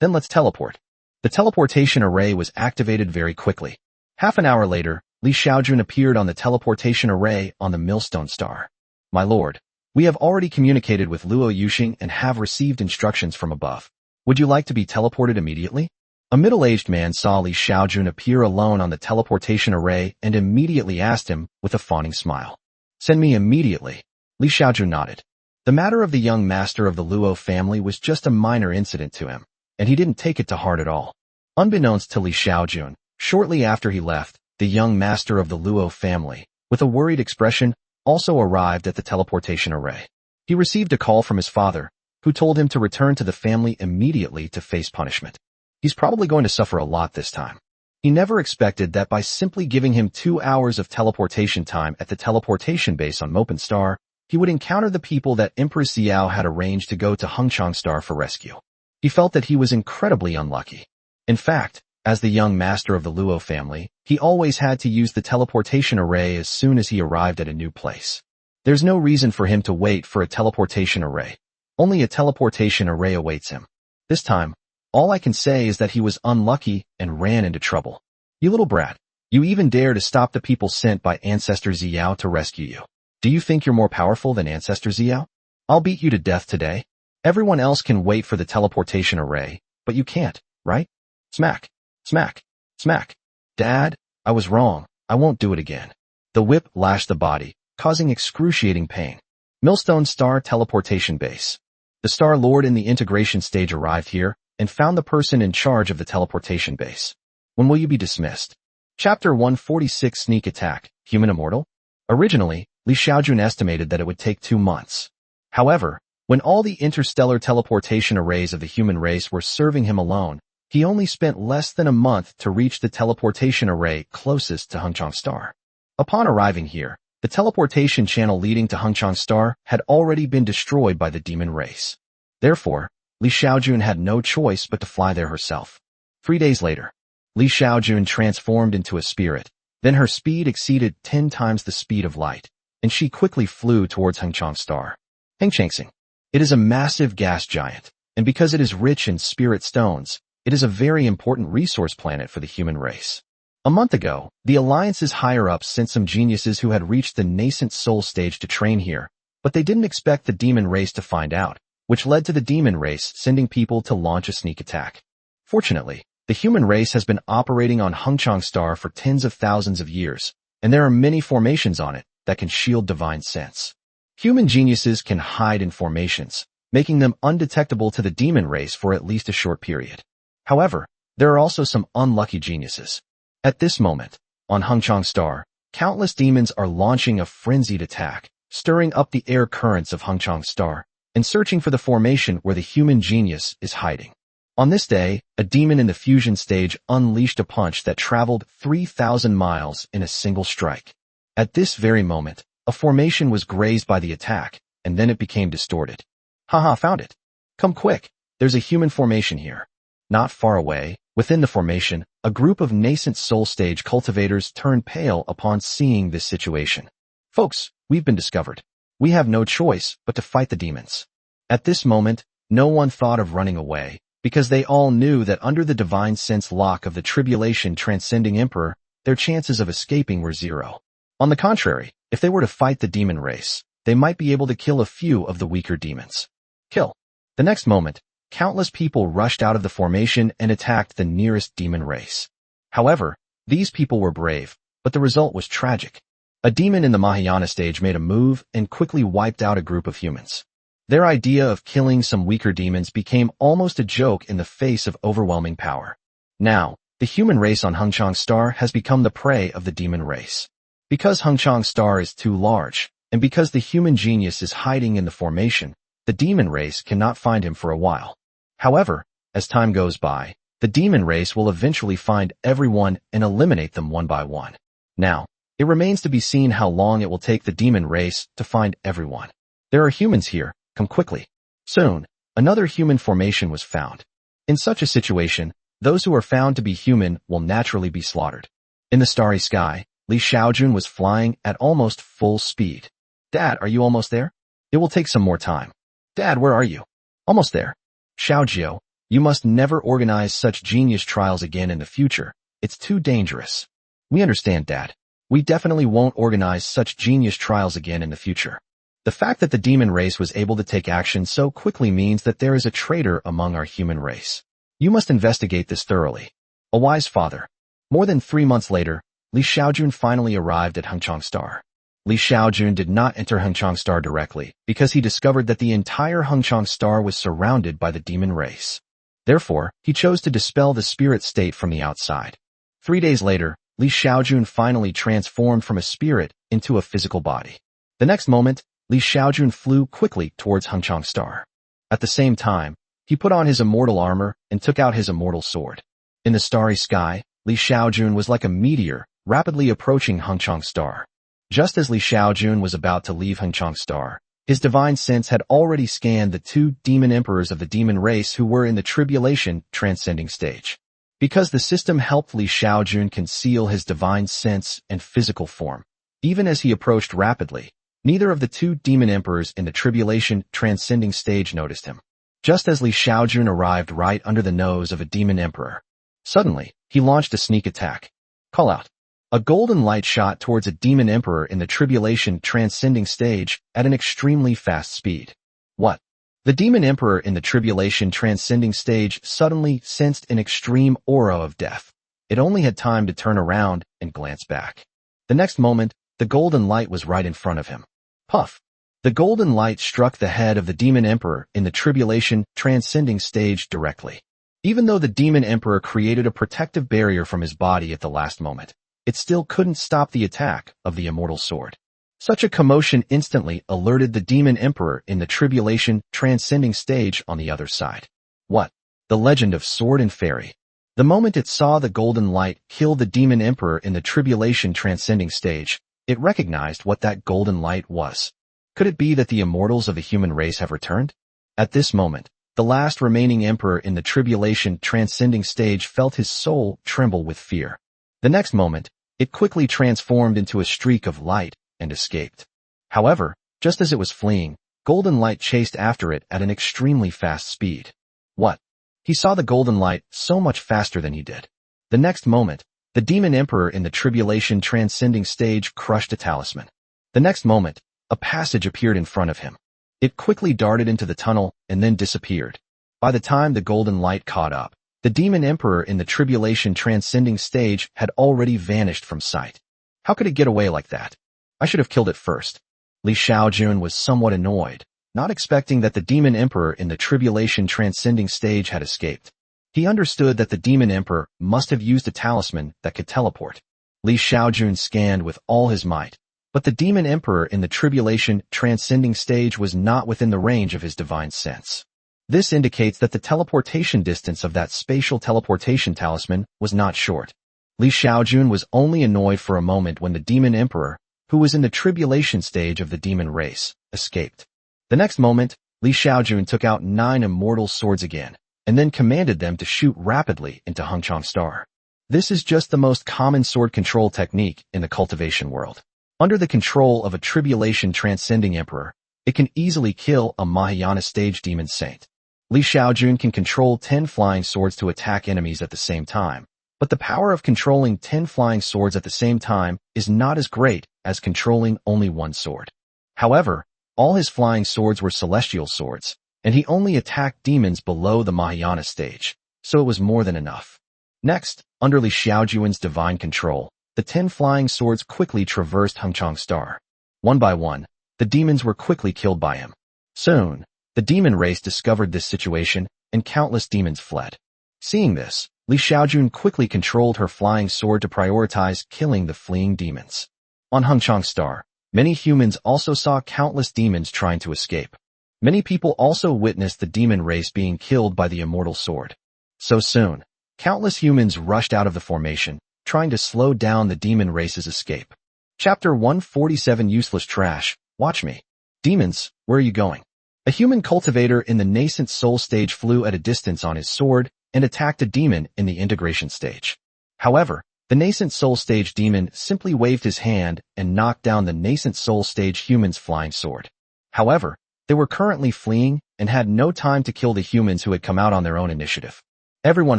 A: Then let's teleport. The teleportation array was activated very quickly. Half an hour later, Li Xiaojun appeared on the teleportation array on the Millstone Star. My lord, we have already communicated with Luo Yuxing and have received instructions from above. Would you like to be teleported immediately? A middle-aged man saw Li Xiaojun appear alone on the teleportation array and immediately asked him with a fawning smile. Send me immediately. Li Xiaojun nodded. The matter of the young master of the Luo family was just a minor incident to him, and he didn't take it to heart at all. Unbeknownst to Li Xiaojun, shortly after he left, the young master of the Luo family, with a worried expression, also arrived at the teleportation array. He received a call from his father, who told him to return to the family immediately to face punishment. He's probably going to suffer a lot this time. He never expected that by simply giving him 2 hours of teleportation time at the teleportation base on Mopin Star, he would encounter the people that Empress Xiao had arranged to go to Hengchang Star for rescue. He felt that he was incredibly unlucky. In fact, As the young master of the Luo family, he always had to use the teleportation array as soon as he arrived at a new place. There's no reason for him to wait for a teleportation array. Only a teleportation array awaits him. This time, all I can say is that he was unlucky and ran into trouble. You little brat, you even dare to stop the people sent by Ancestor Xiao to rescue you. Do you think you're more powerful than Ancestor Xiao? I'll beat you to death today. Everyone else can wait for the teleportation array, but you can't, right? Smack, smack, smack. Dad, I was wrong. I won't do it again. The whip lashed the body, causing excruciating pain. Millstone Star Teleportation Base. The Star Lord in the integration stage arrived here and found the person in charge of the teleportation base. When will you be dismissed? Chapter 146 Sneak Attack, Human Immortal? Originally, Xiaojun estimated that it would take 2 months. However, when all the interstellar teleportation arrays of the human race were serving him alone, he only spent less than a month to reach the teleportation array closest to Hengchang Star. Upon arriving here, the teleportation channel leading to Hengchang Star had already been destroyed by the demon race. Therefore, Xiaojun had no choice but to fly there herself. 3 days later, Xiaojun transformed into a spirit. Then her speed exceeded 10 times the speed of light, and she quickly flew towards Hengchang Star. Hengchangsing. It is a massive gas giant, and because it is rich in spirit stones, it is a very important resource planet for the human race. A month ago, the Alliance's higher-ups sent some geniuses who had reached the nascent soul stage to train here, but they didn't expect the demon race to find out, which led to the demon race sending people to launch a sneak attack. Fortunately, the human race has been operating on Hengchang Star for tens of thousands of years, and there are many formations on it that can shield divine sense. Human geniuses can hide in formations, making them undetectable to the demon race for at least a short period. However, there are also some unlucky geniuses. At this moment, on Hengchang Star, countless demons are launching a frenzied attack, stirring up the air currents of Hengchang Star, and searching for the formation where the human genius is hiding. On this day, a demon in the fusion stage unleashed a punch that traveled 3,000 miles in a single strike. At this very moment, a formation was grazed by the attack, and then it became distorted. Haha, found it. Come quick, there's a human formation here. Not far away, within the formation, a group of nascent soul stage cultivators turned pale upon seeing this situation. Folks, we've been discovered. We have no choice but to fight the demons. At this moment, no one thought of running away, because they all knew that under the divine sense lock of the tribulation transcending emperor, their chances of escaping were 0. On the contrary, if they were to fight the demon race, they might be able to kill a few of the weaker demons. Kill. The next moment, countless people rushed out of the formation and attacked the nearest demon race. However, these people were brave, but the result was tragic. A demon in the Mahayana stage made a move and quickly wiped out a group of humans. Their idea of killing some weaker demons became almost a joke in the face of overwhelming power. Now, the human race on Hengchang Star has become the prey of the demon race. Because Hengchang Star is too large, and because the human genius is hiding in the formation, the demon race cannot find him for a while. However, as time goes by, the demon race will eventually find everyone and eliminate them one by one. Now, it remains to be seen how long it will take the demon race to find everyone. There are humans here, come quickly. Soon, another human formation was found. In such a situation, those who are found to be human will naturally be slaughtered. In the starry sky, Xiaojun was flying at almost full speed. Dad, are you almost there? It will take some more time. Dad, where are you? Almost there. Xiaojun, you must never organize such genius trials again in the future. It's too dangerous. We understand, Dad. We definitely won't organize such genius trials again in the future. The fact that the demon race was able to take action so quickly means that there is a traitor among our human race. You must investigate this thoroughly. A wise father. More than 3 months later, Xiaojun finally arrived at Hengchang Star. Xiaojun did not enter Hengchang Star directly because he discovered that the entire Hengchang Star was surrounded by the demon race. Therefore, he chose to dispel the spirit state from the outside. 3 days later, Xiaojun finally transformed from a spirit into a physical body. The next moment, Xiaojun flew quickly towards Hengchang Star. At the same time, he put on his immortal armor and took out his immortal sword. In the starry sky, Xiaojun was like a meteor, rapidly approaching Hengchang Star. Just as Xiaojun was about to leave Hengchang Star, his divine sense had already scanned the 2 demon emperors of the demon race who were in the tribulation transcending stage. because the system helped Li Xiaojun conceal his divine sense and physical form. Even as he approached rapidly, neither of the two demon emperors in the tribulation transcending stage noticed him. Just as Li Xiaojun arrived right under the nose of a demon emperor, suddenly, he launched a sneak attack. Call out. A golden light shot towards a demon emperor in the tribulation transcending stage at an extremely fast speed. What? The demon emperor in the tribulation transcending stage suddenly sensed an extreme aura of death. It only had time to turn around and glance back. The next moment, the golden light was right in front of him. Puff! The golden light struck the head of the demon emperor in the tribulation transcending stage directly. Even though the demon emperor created a protective barrier from his body at the last moment, it still couldn't stop the attack of the immortal sword. Such a commotion instantly alerted the demon emperor in the tribulation transcending stage on the other side. What? The legend of sword and fairy. The moment it saw the golden light kill the demon emperor in the tribulation transcending stage, it recognized what that golden light was. Could it be that the immortals of the human race have returned? At this moment, the last remaining emperor in the tribulation transcending stage felt his soul tremble with fear. The next moment, it quickly transformed into a streak of light and escaped. However, just as it was fleeing, golden light chased after it at an extremely fast speed. What? He saw the golden light so much faster than he did. The next moment, the demon emperor in the tribulation transcending stage crushed a talisman. The next moment, a passage appeared in front of him. It quickly darted into the tunnel and then disappeared. By the time the golden light caught up, the demon emperor in the tribulation transcending stage had already vanished from sight. How could it get away like that? I should have killed it first. Li Xiaojun was somewhat annoyed, not expecting that the demon emperor in the tribulation transcending stage had escaped. He understood that the demon emperor must have used a talisman that could teleport. Li Xiaojun scanned with all his might, but the demon emperor in the tribulation transcending stage was not within the range of his divine sense. This indicates that the teleportation distance of that spatial teleportation talisman was not short. Li Xiaojun was only annoyed for a moment when the demon emperor, who was in the tribulation stage of the demon race, escaped. The next moment, Li Xiaojun took out 9 immortal swords again, and then commanded them to shoot rapidly into Hengchang Star. This is just the most common sword control technique in the cultivation world. Under the control of a tribulation transcending emperor, it can easily kill a Mahayana stage demon saint. Li Xiaojun can control 10 flying swords to attack enemies at the same time, but the power of controlling 10 flying swords at the same time is not as great as controlling only one sword. However, all his flying swords were celestial swords, and he only attacked demons below the Mahayana stage, so it was more than enough. Next, under Li Xiaojun's divine control, the 10 flying swords quickly traversed Hengchang Star. One by one, the demons were quickly killed by him. Soon, the demon race discovered this situation, and countless demons fled. Seeing this, Li Xiaojun quickly controlled her flying sword to prioritize killing the fleeing demons. On Hengchang Star, many humans also saw countless demons trying to escape. Many people also witnessed the demon race being killed by the immortal sword. So soon, countless humans rushed out of the formation, trying to slow down the demon race's escape. Chapter 147 Useless Trash. Watch me. Demons, where are you going? A human cultivator in the nascent soul stage flew at a distance on his sword and attacked a demon in the integration stage. However, the nascent soul stage demon simply waved his hand and knocked down the nascent soul stage human's flying sword. However, they were currently fleeing and had no time to kill the humans who had come out on their own initiative. Everyone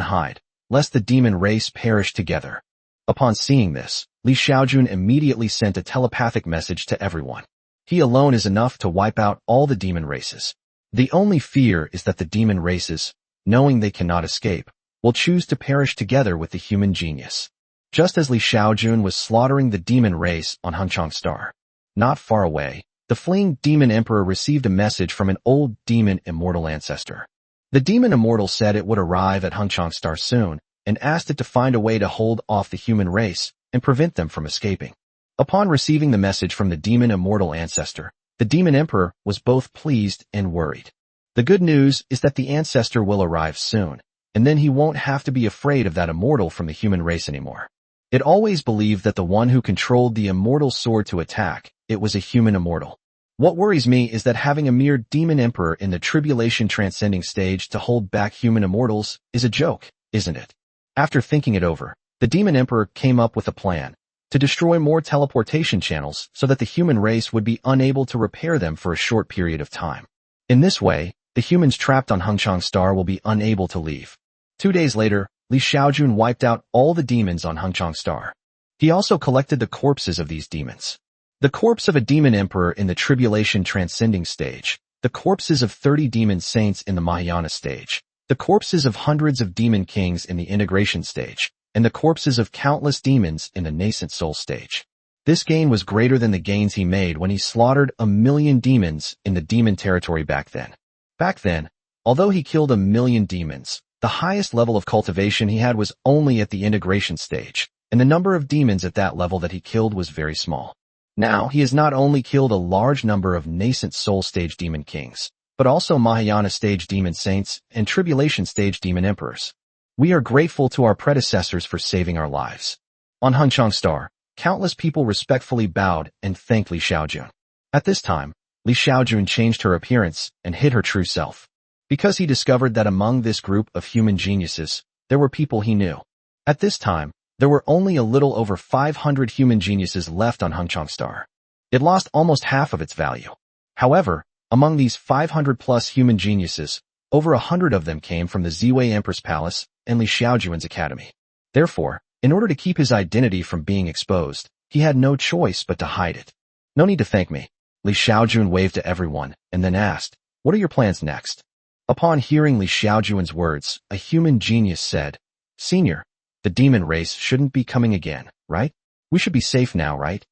A: hide, lest the demon race perish together. Upon seeing this, Li Xiaojun immediately sent a telepathic message to everyone. He alone is enough to wipe out all the demon races. The only fear is that the demon races, knowing they cannot escape, will choose to perish together with the human genius. Just as Li Xiaojun was slaughtering the demon race on Hengchang Star. Not far away, the fleeing demon emperor received a message from an old demon immortal ancestor. The demon immortal said it would arrive at Hengchang Star soon, and asked it to find a way to hold off the human race and prevent them from escaping. Upon receiving the message from the demon immortal ancestor, the demon emperor was both pleased and worried. The good news is that the ancestor will arrive soon, and then he won't have to be afraid of that immortal from the human race anymore. It always believed that the one who controlled the immortal sword to attack, it was a human immortal. What worries me is that having a mere demon emperor in the tribulation transcending stage to hold back human immortals is a joke, isn't it? After thinking it over, the Demon Emperor came up with a plan to destroy more teleportation channels so that the human race would be unable to repair them for a short period of time. In this way, the humans trapped on Hengchang Star will be unable to leave. 2 days later, Xiaojun wiped out all the demons on Hengchang Star. He also collected the corpses of these demons. The corpse of a demon emperor in the tribulation transcending stage, the corpses of 30 demon saints in the Mahayana stage, the corpses of hundreds of demon kings in the integration stage, and the corpses of countless demons in the nascent soul stage. This gain was greater than the gains he made when he slaughtered 1 million demons in the demon territory back then. Back then, although he killed 1 million demons, the highest level of cultivation he had was only at the integration stage, and the number of demons at that level that he killed was very small. Now, he has not only killed a large number of nascent soul stage demon kings, but also Mahayana stage demon saints and tribulation stage demon emperors. We are grateful to our predecessors for saving our lives. On Hengchang Star, countless people respectfully bowed and thanked Xiaojun. At this time, Xiaojun changed her appearance and hid her true self, because he discovered that among this group of human geniuses, there were people he knew. At this time, there were only a little over 500 human geniuses left on Hengchang Star. It lost almost half of its value. However, among these 500-plus human geniuses, over 100 of them came from the Ziwei Empress Palace and Xiaojun's academy. Therefore, in order to keep his identity from being exposed, he had no choice but to hide it. No need to thank me. Xiaojun waved to everyone and then asked, "What are your plans next?" Upon hearing Xiaojun's words, a human genius said, "Senior, the demon race shouldn't be coming again, right? We should be safe now, right?"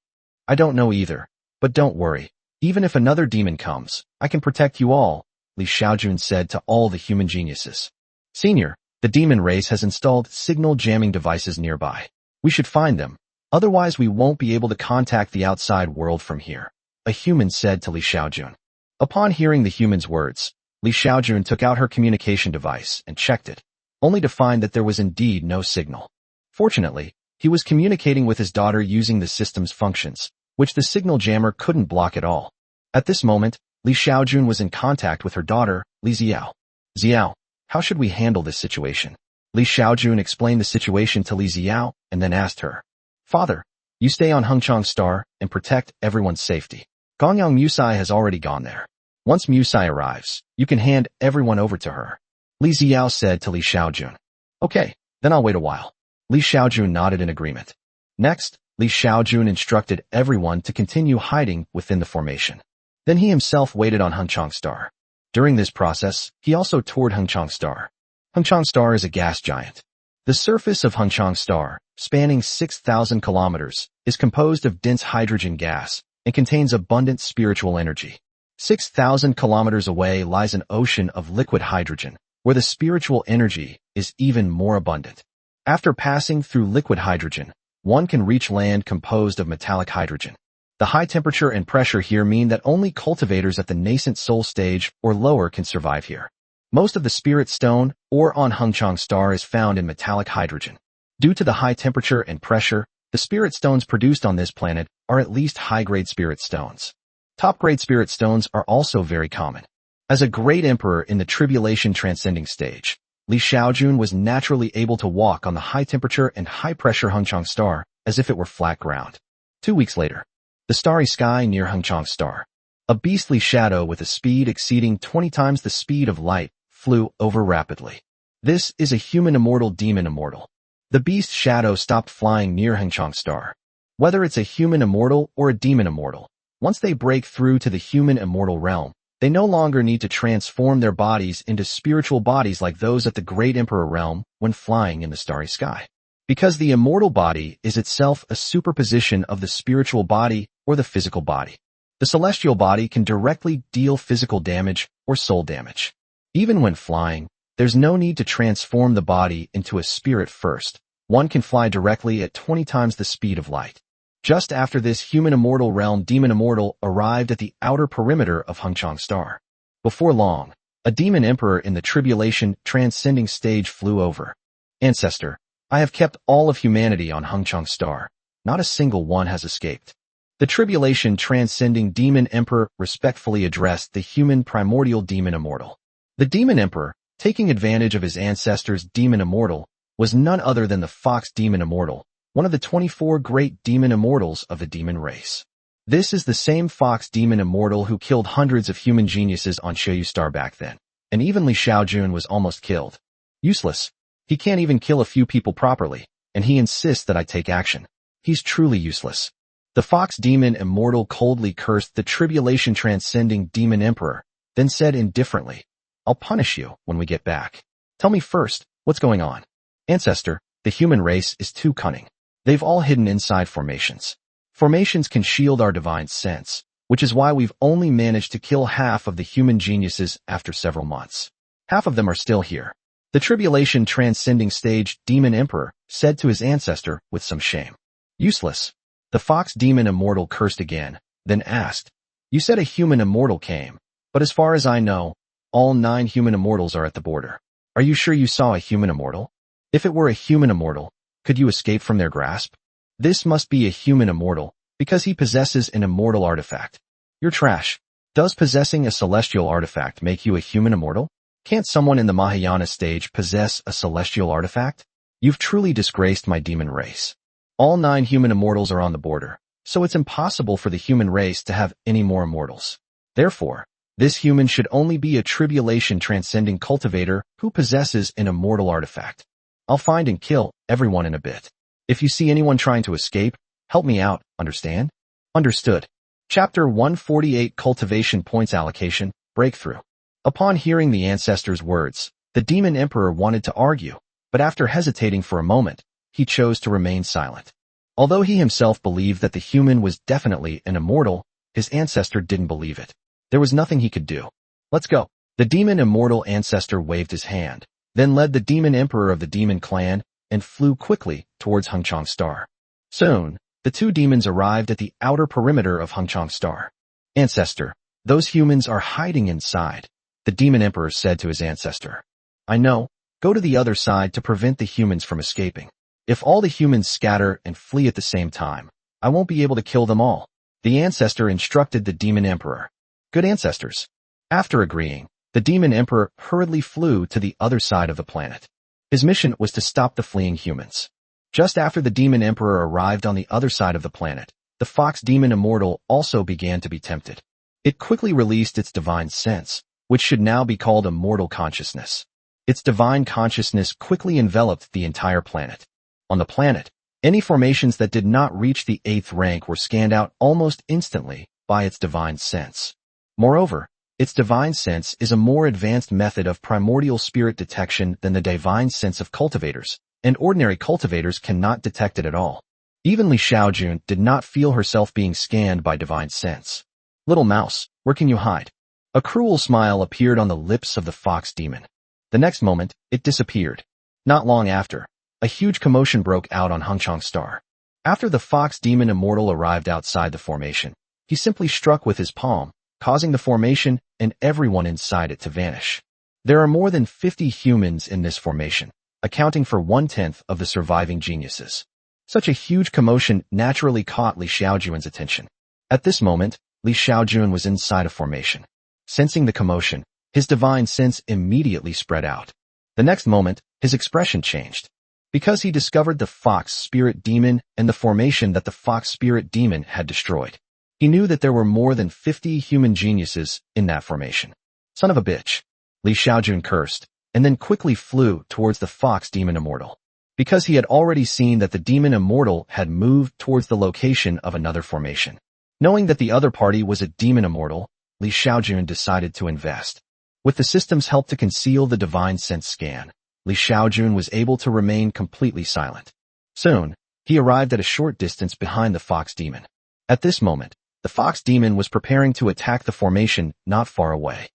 A: "I don't know either, but don't worry. Even if another demon comes, I can protect you all," Xiaojun said to all the human geniuses. "Senior, the demon race has installed signal jamming devices nearby. We should find them, otherwise we won't be able to contact the outside world from here," a human said to Xiaojun. Upon hearing the human's words, Xiaojun took out her communication device and checked it, only to find that there was indeed no signal. Fortunately, he was communicating with his daughter using the system's functions, which the signal jammer couldn't block at all. At this moment, Xiaojun was in contact with her daughter, Xiao. "Xiao, how should we handle this situation?" Xiaojun explained the situation to Xiao and then asked her, "Father, you stay on Hengchang Star and protect everyone's safety. Gongyang Musai has already gone there. Once Musai arrives, you can hand everyone over to her," Xiao said to Xiaojun. "Okay, then I'll wait a while." Xiaojun nodded in agreement. Next, Xiaojun instructed everyone to continue hiding within the formation. Then he himself waited on Hengchang Star. During this process, he also toured Hengchang Star. Hengchang Star is a gas giant. The surface of Hengchang Star, spanning 6,000 kilometers, is composed of dense hydrogen gas and contains abundant spiritual energy. 6,000 kilometers away lies an ocean of liquid hydrogen, where the spiritual energy is even more abundant. After passing through liquid hydrogen, one can reach land composed of metallic hydrogen. The high temperature and pressure here mean that only cultivators at the nascent soul stage or lower can survive here. Most of the spirit stone, ore on Hengchang Star, is found in metallic hydrogen. Due to the high temperature and pressure, the spirit stones produced on this planet are at least high-grade spirit stones. Top-grade spirit stones are also very common. As a great emperor in the tribulation transcending stage, Xiaojun was naturally able to walk on the high-temperature and high-pressure Hengchang Star as if it were flat ground. 2 weeks later, the starry sky near Hengchang Star, a beastly shadow with a speed exceeding 20 times the speed of light, flew over rapidly. This is a human immortal demon immortal. The beast shadow stopped flying near Hengchang Star. Whether it's a human immortal or a demon immortal, once they break through to the human immortal realm, they no longer need to transform their bodies into spiritual bodies like those at the Great Emperor realm when flying in the starry sky. Because the immortal body is itself a superposition of the spiritual body or the physical body. The celestial body can directly deal physical damage or soul damage. Even when flying, there's no need to transform the body into a spirit first. One can fly directly at 20 times the speed of light. Just after this human immortal realm demon immortal arrived at the outer perimeter of Hengchang Star. Before long, a demon emperor in the tribulation transcending stage flew over. "Ancestor, I have kept all of humanity on Hengchang Star. Not a single one has escaped." The tribulation transcending demon emperor respectfully addressed the human primordial demon immortal. The demon emperor, taking advantage of his ancestor's demon immortal, was none other than the fox demon immortal, one of the 24 great demon immortals of the demon race. This is the same fox demon immortal who killed hundreds of human geniuses on Xiaojun Star back then, and even Li Xiaojun was almost killed. Useless. He can't even kill a few people properly, and he insists that I take action. He's truly useless. The fox demon immortal coldly cursed the tribulation-transcending demon emperor, then said indifferently, I'll punish you when we get back. Tell me first, what's going on? Ancestor, the human race is too cunning. They've all hidden inside formations. Formations can shield our divine sense, which is why we've only managed to kill half of the human geniuses after several months. Half of them are still here. The tribulation-transcending stage demon emperor said to his ancestor with some shame. Useless. The fox demon immortal cursed again, then asked, You said a human immortal came, but as far as I know, all 9 human immortals are at the border. Are you sure you saw a human immortal? If it were a human immortal, could you escape from their grasp? This must be a human immortal, because he possesses an immortal artifact. You're trash. Does possessing a celestial artifact make you a human immortal? Can't someone in the Mahayana stage possess a celestial artifact? You've truly disgraced my demon race. All 9 human immortals are on the border, so it's impossible for the human race to have any more immortals. Therefore, this human should only be a tribulation-transcending cultivator who possesses an immortal artifact. I'll find and kill everyone in a bit. If you see anyone trying to escape, help me out, understand? Understood. Chapter 148 Cultivation Points Allocation, Breakthrough. Upon hearing the ancestor's words, the demon emperor wanted to argue, but after hesitating for a moment, he chose to remain silent. Although he himself believed that the human was definitely an immortal, his ancestor didn't believe it. There was nothing he could do. Let's go. The demon immortal ancestor waved his hand, then led the demon emperor of the demon clan and flew quickly towards Hengchang Star. Soon, the 2 demons arrived at the outer perimeter of Hengchang Star. Ancestor, those humans are hiding inside, the demon emperor said to his ancestor. I know. Go to the other side to prevent the humans from escaping. If all the humans scatter and flee at the same time, I won't be able to kill them all. The ancestor instructed the demon emperor. Good ancestors. After agreeing, the demon emperor hurriedly flew to the other side of the planet. His mission was to stop the fleeing humans. Just after the demon emperor arrived on the other side of the planet, the fox demon immortal also began to be tempted. It quickly released its divine sense, which should now be called immortal consciousness. Its divine consciousness quickly enveloped the entire planet. On the planet, any formations that did not reach the 8th rank were scanned out almost instantly by its divine sense. Moreover, its divine sense is a more advanced method of primordial spirit detection than the divine sense of cultivators, and ordinary cultivators cannot detect it at all. Even Li Xiaojun did not feel herself being scanned by divine sense. Little mouse, where can you hide? A cruel smile appeared on the lips of the fox demon. The next moment, it disappeared. Not long after, a huge commotion broke out on Hengchang Star. After the fox demon immortal arrived outside the formation, he simply struck with his palm, causing the formation and everyone inside it to vanish. There are more than 50 humans in this formation, accounting for 1/10 of the surviving geniuses. Such a huge commotion naturally caught Li Xiaojun's attention. At this moment, Li Xiaojun was inside a formation. Sensing the commotion, his divine sense immediately spread out. The next moment, his expression changed. Because he discovered the fox spirit demon and the formation that the fox spirit demon had destroyed. He knew that there were more than 50 human geniuses in that formation. Son of a bitch. Li Xiaojun cursed, and then quickly flew towards the fox demon immortal. Because he had already seen that the demon immortal had moved towards the location of another formation. Knowing that the other party was a demon immortal, Li Xiaojun decided to invest. With the system's help to conceal the divine sense scan, Li Xiaojun was able to remain completely silent. Soon, he arrived at a short distance behind the fox demon. At this moment, the fox demon was preparing to attack the formation not far away.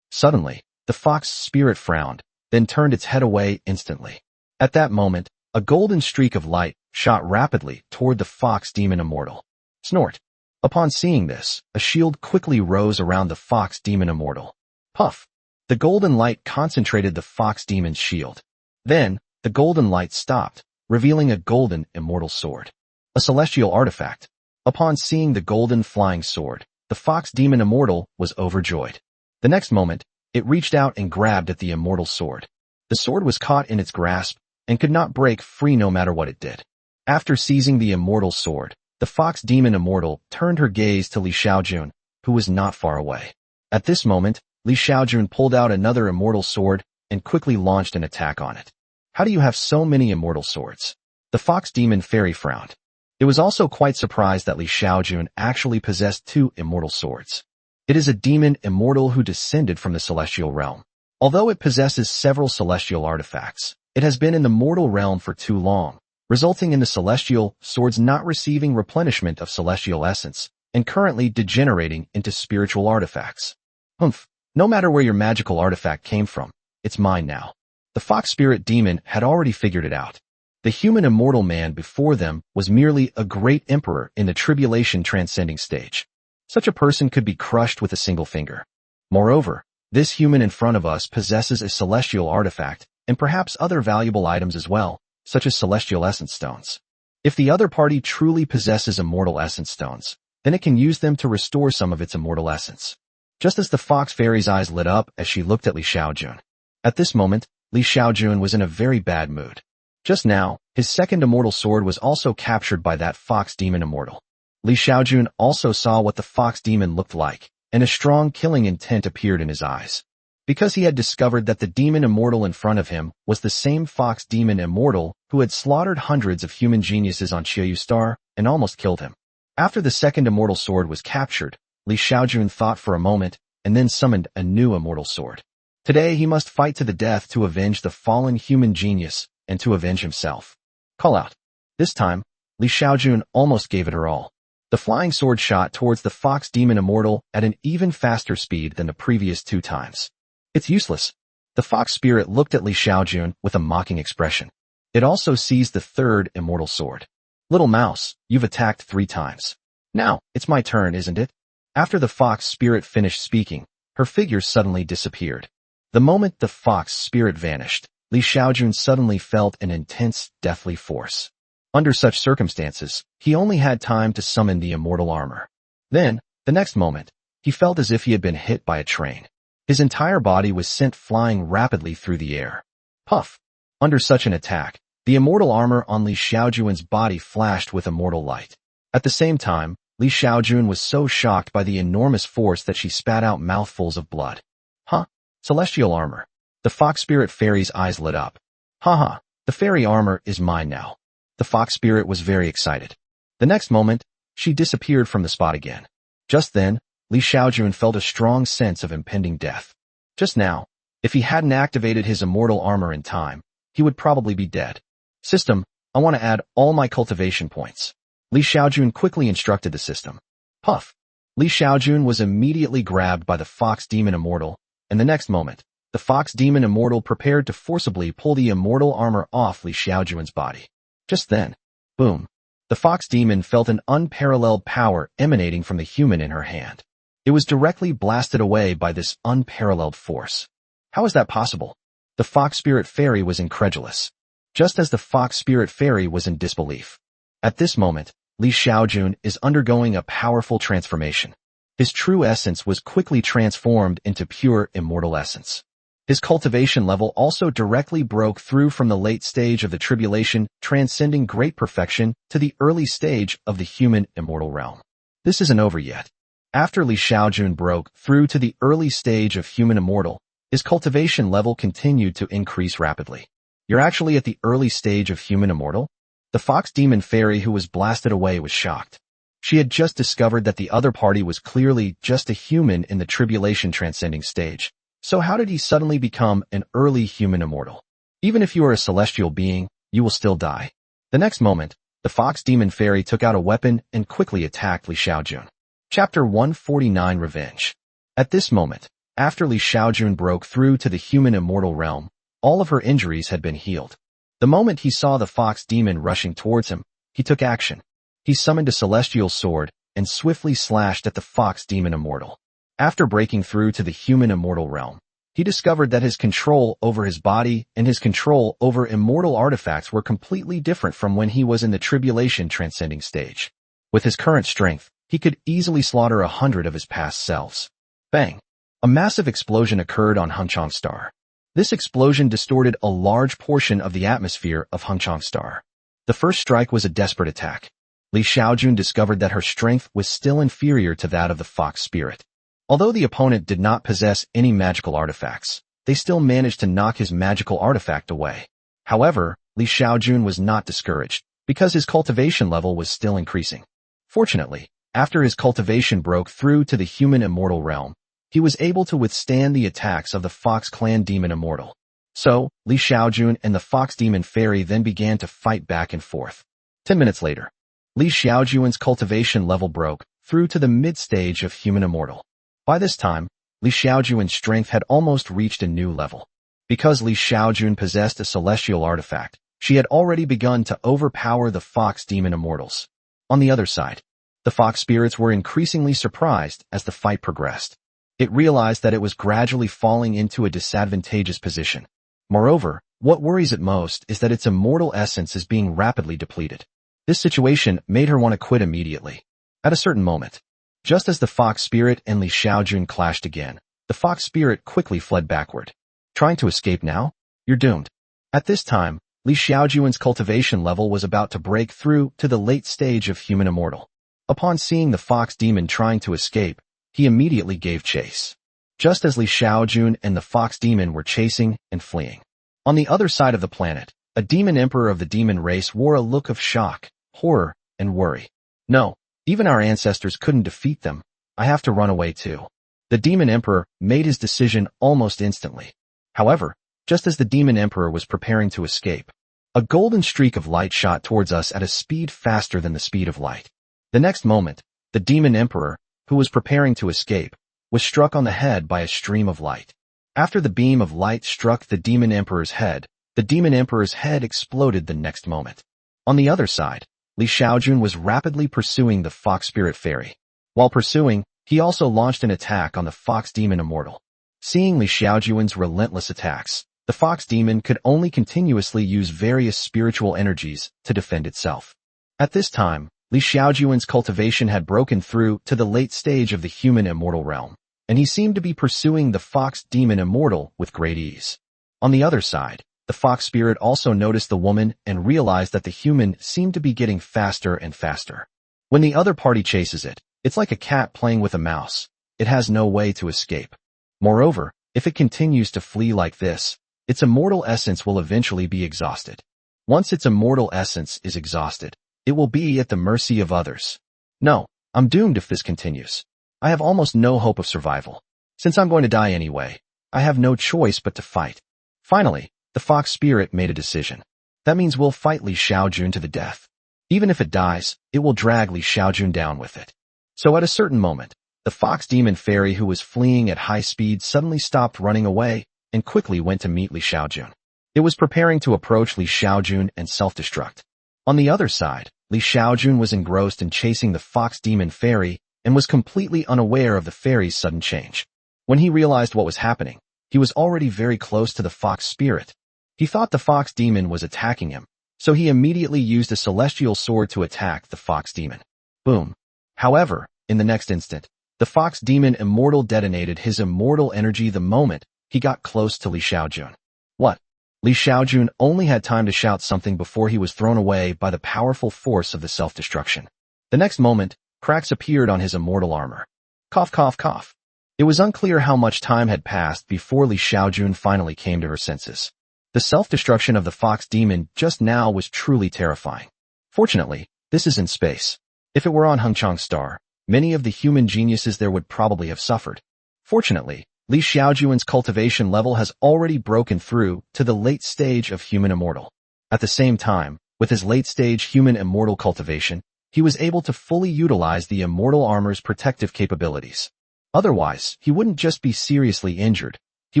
A: Suddenly, the fox spirit frowned, then turned its head away instantly. At that moment, a golden streak of light shot rapidly toward the fox demon immortal. Snort. Upon seeing this, a shield quickly rose around the fox demon immortal. Puff. The golden light concentrated the fox demon's shield. Then, the golden light stopped, revealing a golden immortal sword. A celestial artifact. Upon seeing the golden flying sword, the fox demon immortal was overjoyed. The next moment, it reached out and grabbed at the immortal sword. The sword was caught in its grasp, and could not break free no matter what it did. After seizing the immortal sword, the fox demon immortal turned her gaze to Xiaojun, who was not far away. At this moment, Xiaojun pulled out another immortal sword and quickly launched an attack on it. How do you have so many immortal swords? The fox demon fairy frowned. It was also quite surprised that Xiaojun actually possessed two immortal swords. It is a demon immortal who descended from the celestial realm. Although it possesses several celestial artifacts, it has been in the mortal realm for too long, resulting in the celestial swords not receiving replenishment of celestial essence and currently degenerating into spiritual artifacts. Humph, no matter where your magical artifact came from, it's mine now. The fox spirit demon had already figured it out. The human immortal man before them was merely a great emperor in the tribulation transcending stage. Such a person could be crushed with a single finger. Moreover, this human in front of us possesses a celestial artifact and perhaps other valuable items as well, such as celestial essence stones. If the other party truly possesses immortal essence stones, then it can use them to restore some of its immortal essence. Just as the fox fairy's eyes lit up as she looked at Xiaojun. At this moment, Xiaojun was in a very bad mood. Just now, his second immortal sword was also captured by that fox demon immortal. Xiaojun also saw what the fox demon looked like, and a strong killing intent appeared in his eyes. Because he had discovered that the demon immortal in front of him was the same fox demon immortal who had slaughtered hundreds of human geniuses on Xiaoyu Star and almost killed him. After the second immortal sword was captured, Xiaojun thought for a moment and then summoned a new immortal sword. Today he must fight to the death to avenge the fallen human genius and to avenge himself. Call out. This time, Xiaojun almost gave it her all. The flying sword shot towards the fox demon immortal at an even faster speed than the previous two times. It's useless. The fox spirit looked at Xiaojun with a mocking expression. It also seized the third immortal sword. Little mouse, you've attacked 3 times. Now, it's my turn, isn't it? After the fox spirit finished speaking, her figure suddenly disappeared. The moment the fox spirit vanished, Xiaojun suddenly felt an intense, deathly force. Under such circumstances, he only had time to summon the immortal armor. Then, the next moment, he felt as if he had been hit by a train. His entire body was sent flying rapidly through the air. Puff! Under such an attack, the immortal armor on Xiaojun's body flashed with immortal light. At the same time, Xiaojun was so shocked by the enormous force that she spat out mouthfuls of blood. Huh? Celestial armor. The fox spirit fairy's eyes lit up. Haha, the fairy armor is mine now. The fox spirit was very excited. The next moment, she disappeared from the spot again. Just then, Xiaojun felt a strong sense of impending death. Just now, if he hadn't activated his immortal armor in time, he would probably be dead. System, I want to add all my cultivation points. Xiaojun quickly instructed the system. Puff! Xiaojun was immediately grabbed by the fox demon immortal, and the next moment, the fox demon immortal prepared to forcibly pull the immortal armor off Xiaojun's body. Just then, boom! The fox demon felt an unparalleled power emanating from the human in her hand. It was directly blasted away by this unparalleled force. How is that possible? The fox spirit fairy was incredulous, just as the fox spirit fairy was in disbelief. At this moment, Xiaojun is undergoing a powerful transformation. His true essence was quickly transformed into pure immortal essence. His cultivation level also directly broke through from the late stage of the tribulation, transcending great perfection, to the early stage of the human immortal realm. This isn't over yet. After Xiaojun broke through to the early stage of human immortal, his cultivation level continued to increase rapidly. You're actually at the early stage of human immortal? The fox demon fairy who was blasted away was shocked. She had just discovered that the other party was clearly just a human in the tribulation transcending stage. So how did he suddenly become an early human immortal? Even if you are a celestial being, you will still die. The next moment, the fox demon fairy took out a weapon and quickly attacked Xiaojun. Chapter 149 Revenge. At this moment, after Xiaojun broke through to the human immortal realm, all of her injuries had been healed. The moment he saw the fox demon rushing towards him, he took action. He summoned a celestial sword and swiftly slashed at the fox demon immortal. After breaking through to the human immortal realm, he discovered that his control over his body and his control over immortal artifacts were completely different from when he was in the tribulation transcending stage. With his current strength, he could easily slaughter 100 of his past selves. Bang! A massive explosion occurred on Hunchong Star. This explosion distorted a large portion of the atmosphere of Hengchang Star. The first strike was a desperate attack. Xiaojun discovered that her strength was still inferior to that of the fox spirit. Although the opponent did not possess any magical artifacts, they still managed to knock his magical artifact away. However, Xiaojun was not discouraged, because his cultivation level was still increasing. Fortunately, after his cultivation broke through to the human immortal realm, he was able to withstand the attacks of the Fox Clan Demon Immortal. So, Xiaojun and the Fox Demon Fairy then began to fight back and forth. 10 minutes later, Xiaojun's cultivation level broke through to the mid-stage of human immortal. By this time, Xiaojun's strength had almost reached a new level. Because Xiaojun possessed a celestial artifact, she had already begun to overpower the Fox Demon Immortals. On the other side, the Fox Spirits were increasingly surprised as the fight progressed. It realized that it was gradually falling into a disadvantageous position. Moreover, what worries it most is that its immortal essence is being rapidly depleted. This situation made her want to quit immediately. At a certain moment, just as the Fox Spirit and Xiaojun clashed again, the Fox Spirit quickly fled backward. Trying to escape now? You're doomed. At this time, Xiaojun's cultivation level was about to break through to the late stage of human immortal. Upon seeing the Fox Demon trying to escape, he immediately gave chase. Just as Xiaojun and the Fox Demon were chasing and fleeing. On the other side of the planet, a demon emperor of the demon race wore a look of shock, horror, and worry. No, even our ancestors couldn't defeat them. I have to run away too. The demon emperor made his decision almost instantly. However, just as the demon emperor was preparing to escape, a golden streak of light shot towards us at a speed faster than the speed of light. The next moment, the demon emperor, who was preparing to escape, was struck on the head by a stream of light. After the beam of light struck the demon emperor's head, the demon emperor's head exploded the next moment. On the other side, Xiaojun was rapidly pursuing the Fox Spirit Fairy. While pursuing, he also launched an attack on the Fox Demon Immortal. Seeing Xiaojun's relentless attacks, the Fox Demon could only continuously use various spiritual energies to defend itself. At this time, Xiaojun's cultivation had broken through to the late stage of the human immortal realm, and he seemed to be pursuing the Fox Demon Immortal with great ease. On the other side, the Fox Spirit also noticed the woman and realized that the human seemed to be getting faster and faster. When the other party chases it, it's like a cat playing with a mouse. It has no way to escape. Moreover, if it continues to flee like this, its immortal essence will eventually be exhausted. Once its immortal essence is exhausted, it will be at the mercy of others. No, I'm doomed if this continues. I have almost no hope of survival. Since I'm going to die anyway, I have no choice but to fight. Finally, the Fox Spirit made a decision. That means we'll fight Xiaojun to the death. Even if it dies, it will drag Xiaojun down with it. So at a certain moment, the Fox Demon Fairy who was fleeing at high speed suddenly stopped running away and quickly went to meet Xiaojun. It was preparing to approach Xiaojun and self-destruct. On the other side, Xiaojun was engrossed in chasing the Fox Demon Fairy and was completely unaware of the fairy's sudden change. When he realized what was happening, he was already very close to the Fox Spirit. He thought the Fox Demon was attacking him, so he immediately used a celestial sword to attack the Fox Demon. Boom. However, in the next instant, the Fox Demon Immortal detonated his immortal energy the moment he got close to Xiaojun. What? Xiaojun only had time to shout something before he was thrown away by the powerful force of the self-destruction. The next moment, cracks appeared on his immortal armor. Cough, cough, cough. It was unclear how much time had passed before Xiaojun finally came to her senses. The self-destruction of the Fox Demon just now was truly terrifying. Fortunately, this is in space. If it were on Hengchang Star, many of the human geniuses there would probably have suffered. Fortunately, Xiaojun's cultivation level has already broken through to the late stage of human immortal. At the same time, with his late-stage human immortal cultivation, he was able to fully utilize the immortal armor's protective capabilities. Otherwise, he wouldn't just be seriously injured, he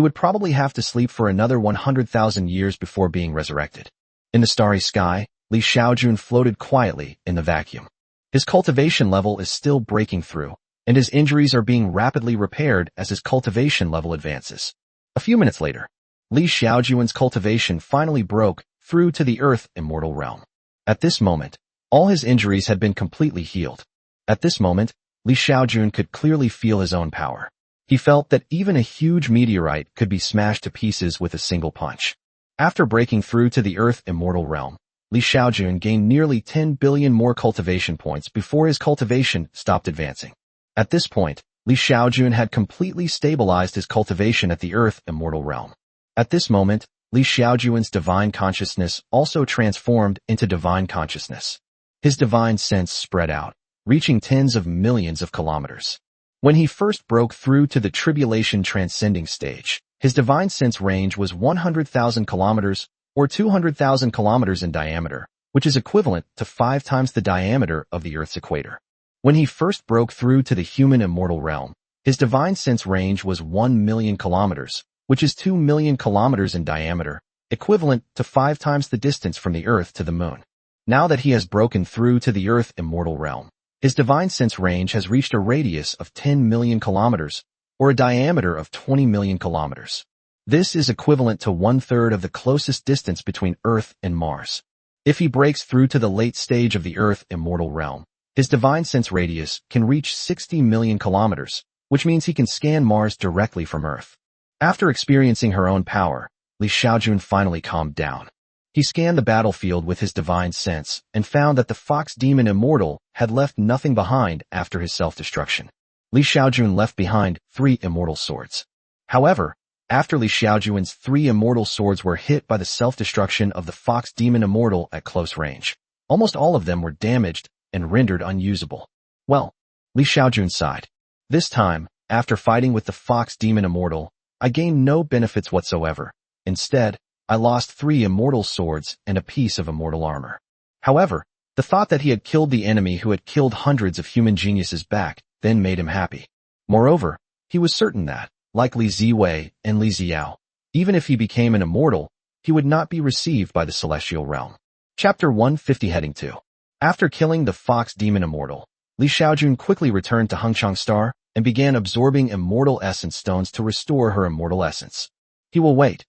A: would probably have to sleep for another 100,000 years before being resurrected. In the starry sky, Xiaojun floated quietly in the vacuum. His cultivation level is still breaking through, and his injuries are being rapidly repaired as his cultivation level advances. A few minutes later, Xiaojun's cultivation finally broke through to the Earth immortal realm. At this moment, all his injuries had been completely healed. At this moment, Xiaojun could clearly feel his own power. He felt that even a huge meteorite could be smashed to pieces with a single punch. After breaking through to the Earth immortal realm, Li Xiaojun gained nearly 10 billion more cultivation points before his cultivation stopped advancing. At this point, Li Xiaojun had completely stabilized his cultivation at the Earth immortal realm. At this moment, Li Xiaojun's divine consciousness also transformed into divine consciousness. His divine sense spread out, reaching tens of millions of kilometers. When he first broke through to the tribulation transcending stage, his divine sense range was 100,000 kilometers or 200,000 kilometers in diameter, which is equivalent to 5 times the diameter of the Earth's equator. When he first broke through to the human immortal realm, his divine sense range was 1 million kilometers, which is 2 million kilometers in diameter, equivalent to 5 times the distance from the Earth to the Moon. Now that he has broken through to the Earth immortal realm, his divine sense range has reached a radius of 10 million kilometers, or a diameter of 20 million kilometers. This is equivalent to 1/3 of the closest distance between Earth and Mars. If he breaks through to the late stage of the Earth immortal realm, his divine sense radius can reach 60 million kilometers, which means he can scan Mars directly from Earth. After experiencing her own power, Li Xiaojun finally calmed down. He scanned the battlefield with his divine sense and found that the fox demon immortal had left nothing behind after his self-destruction. Li Xiaojun left behind 3 immortal swords. However, after Li Xiaojun's 3 immortal swords were hit by the self-destruction of the fox demon immortal at close range, almost all of them were damaged and rendered unusable. Well, Li Xiaojun sighed. This time, after fighting with the fox demon immortal, I gained no benefits whatsoever. Instead, I lost 3 immortal swords and a piece of immortal armor. However, the thought that he had killed the enemy who had killed hundreds of human geniuses back then made him happy. Moreover, he was certain that, like Li Ziwei and Li Xiao, even if he became an immortal, he would not be received by the celestial realm. Chapter 150 Heading 2. After killing the fox demon immortal, Li Xiaojun quickly returned to Hengchang Star and began absorbing immortal essence stones to restore her immortal essence. He will wait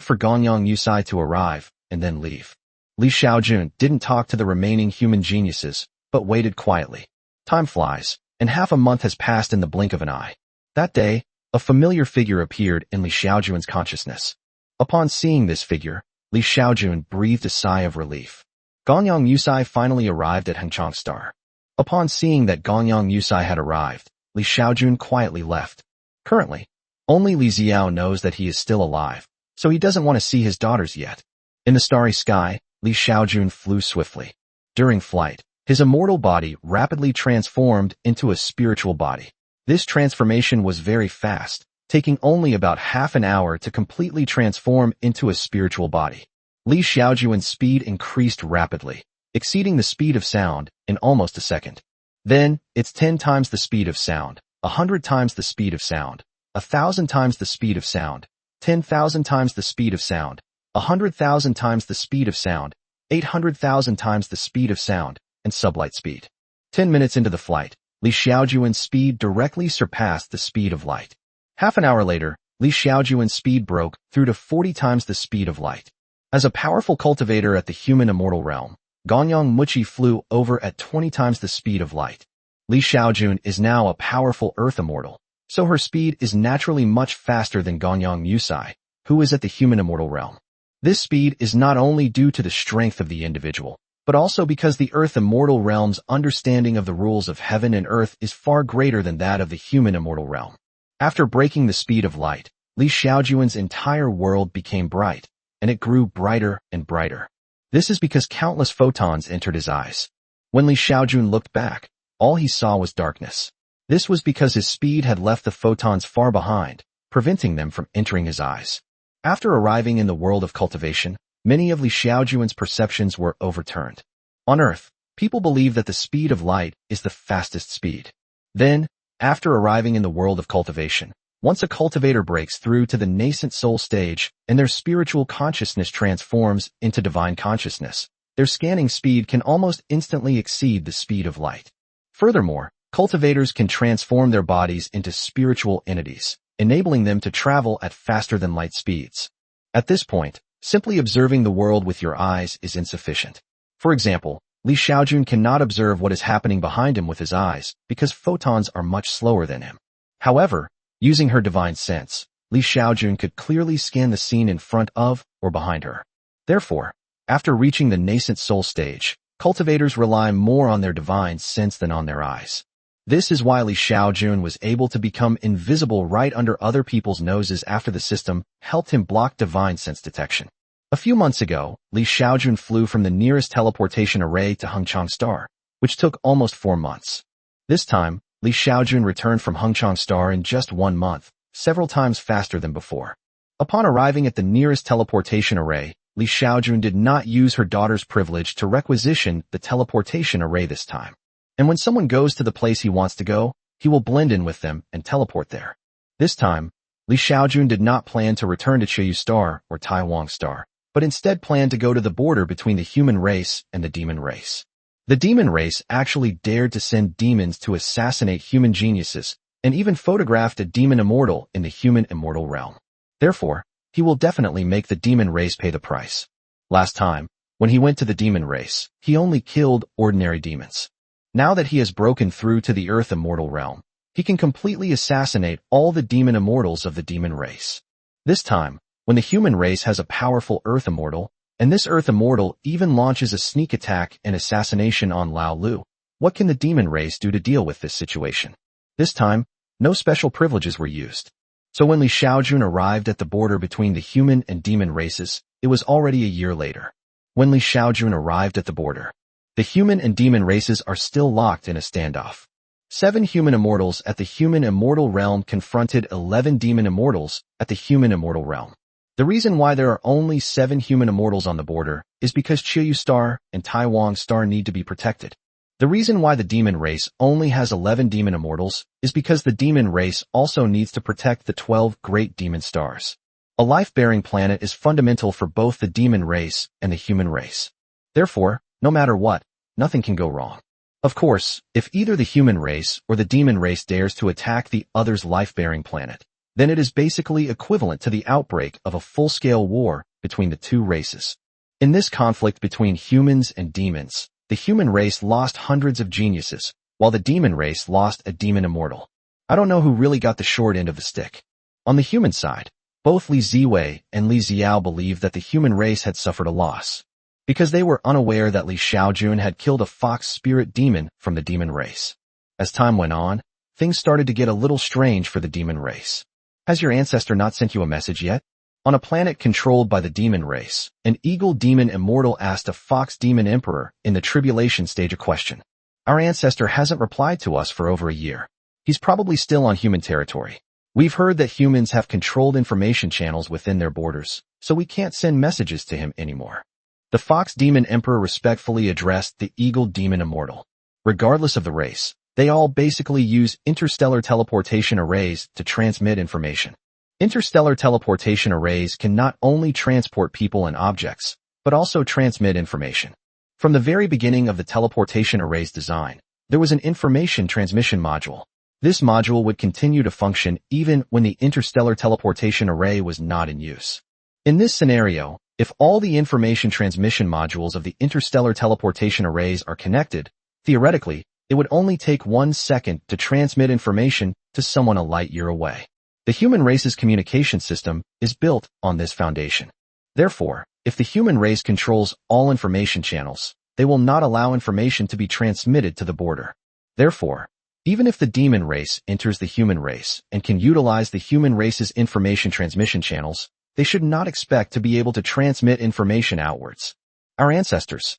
A: for Gongyang Yusai to arrive, and then leave. Li Xiaojun didn't talk to the remaining human geniuses, but waited quietly. Time flies, and half a month has passed in the blink of an eye. That day, a familiar figure appeared in Li Xiaojun's consciousness. Upon seeing this figure, Li Xiaojun breathed a sigh of relief. Gongyang Yusai finally arrived at Hengchang Star. Upon seeing that Gongyang Yusai had arrived, Li Xiaojun quietly left. Currently, only Li Xiao knows that he is still alive, so he doesn't want to see his daughters yet. In the starry sky, Li Xiaojun flew swiftly. During flight, his immortal body rapidly transformed into a spiritual body. This transformation was very fast, taking only about half an hour to completely transform into a spiritual body. Li Xiaojun's speed increased rapidly, exceeding the speed of sound in almost a second. Then, it's 10 times the speed of sound, 100 times the speed of sound, 1,000 times the speed of sound, 10,000 times the speed of sound, 100,000 times the speed of sound, 800,000 times the speed of sound, and sublight speed. 10 minutes into the flight, Li Xiaojun's speed directly surpassed the speed of light. Half an hour later, Li Xiaojun's speed broke through to 40 times the speed of light. As a powerful cultivator at the human immortal realm, Gonyang Muchi flew over at 20 times the speed of light. Li Xiaojun is now a powerful earth immortal, so her speed is naturally much faster than Gonyang Yusai, who is at the human immortal realm. This speed is not only due to the strength of the individual, but also because the earth immortal realm's understanding of the rules of heaven and earth is far greater than that of the human immortal realm. After breaking the speed of light, Li Xiaojun's entire world became bright, and it grew brighter and brighter. This is because countless photons entered his eyes. When Li Xiaojun looked back, all he saw was darkness. This was because his speed had left the photons far behind, preventing them from entering his eyes. After arriving in the world of cultivation, many of Li Xiaojun's perceptions were overturned. On Earth, people believe that the speed of light is the fastest speed. Then, after arriving in the world of cultivation, once a cultivator breaks through to the nascent soul stage and their spiritual consciousness transforms into divine consciousness, their scanning speed can almost instantly exceed the speed of light. Furthermore, cultivators can transform their bodies into spiritual entities, enabling them to travel at faster than light speeds. At this point, simply observing the world with your eyes is insufficient. For example, Li Xiaojun cannot observe what is happening behind him with his eyes because photons are much slower than him. However, Using her divine sense, Xiaojun could clearly scan the scene in front of or behind her. Therefore, after reaching the nascent soul stage, cultivators rely more on their divine sense than on their eyes. This is why Xiaojun was able to become invisible right under other people's noses after the system helped him block divine sense detection. A few months ago, Xiaojun flew from the nearest teleportation array to Hengchang Star, which took almost 4 months. This time, Xiaojun returned from Hengchang Star in just 1 month, several times faster than before. Upon arriving at the nearest teleportation array, Xiaojun did not use her daughter's privilege to requisition the teleportation array this time. And when someone goes to the place he wants to go, he will blend in with them and teleport there. This time, Xiaojun did not plan to return to Qiyu Star or Taiwan Star, but instead planned to go to the border between the human race and the demon race. The demon race actually dared to send demons to assassinate human geniuses, and even photographed a demon immortal in the human immortal realm. Therefore, he will definitely make the demon race pay the price. Last time, when he went to the demon race, he only killed ordinary demons. Now that he has broken through to the earth immortal realm, he can completely assassinate all the demon immortals of the demon race. This time, when the human race has a powerful earth immortal, and this earth immortal even launches a sneak attack and assassination on Lao Lu, what can the demon race do to deal with this situation? This time, no special privileges were used. So when Xiaojun arrived at the border between the human and demon races, it was already a year later. When Xiaojun arrived at the border, the human and demon races are still locked in a standoff. 7 human immortals at the human immortal realm confronted 11 demon immortals at the human immortal realm. The reason why there are only 7 human immortals on the border is because Qiyu Star and Taiwan Star need to be protected. The reason why the demon race only has 11 demon immortals is because the demon race also needs to protect the 12 great demon stars. A life-bearing planet is fundamental for both the demon race and the human race. Therefore, no matter what, nothing can go wrong. Of course, if either the human race or the demon race dares to attack the other's life-bearing planet, then it is basically equivalent to the outbreak of a full-scale war between the two races. In this conflict between humans and demons, the human race lost hundreds of geniuses, while the demon race lost a demon immortal. I don't know who really got the short end of the stick. On the human side, both Li Ziwei and Li Xiao believed that the human race had suffered a loss, because they were unaware that Xiaojun had killed a fox spirit demon from the demon race. As time went on, things started to get a little strange for the demon race. Has your ancestor not sent you a message yet? On a planet controlled by the demon race, an eagle demon immortal asked a fox demon emperor in the tribulation stage a question. Our ancestor hasn't replied to us for over a year. He's probably still on human territory. We've heard that humans have controlled information channels within their borders, so we can't send messages to him anymore. The fox demon emperor respectfully addressed the eagle demon immortal. Regardless of the race, they all basically use interstellar teleportation arrays to transmit information. Interstellar teleportation arrays can not only transport people and objects, but also transmit information. From the very beginning of the teleportation array's design, there was an information transmission module. This module would continue to function even when the interstellar teleportation array was not in use. In this scenario, if all the information transmission modules of the interstellar teleportation arrays are connected, theoretically, it would only take 1 second to transmit information to someone a light year away. The human race's communication system is built on this foundation. Therefore, if the human race controls all information channels, they will not allow information to be transmitted to the border. Therefore, even if the demon race enters the human race and can utilize the human race's information transmission channels, they should not expect to be able to transmit information outwards. Our ancestors.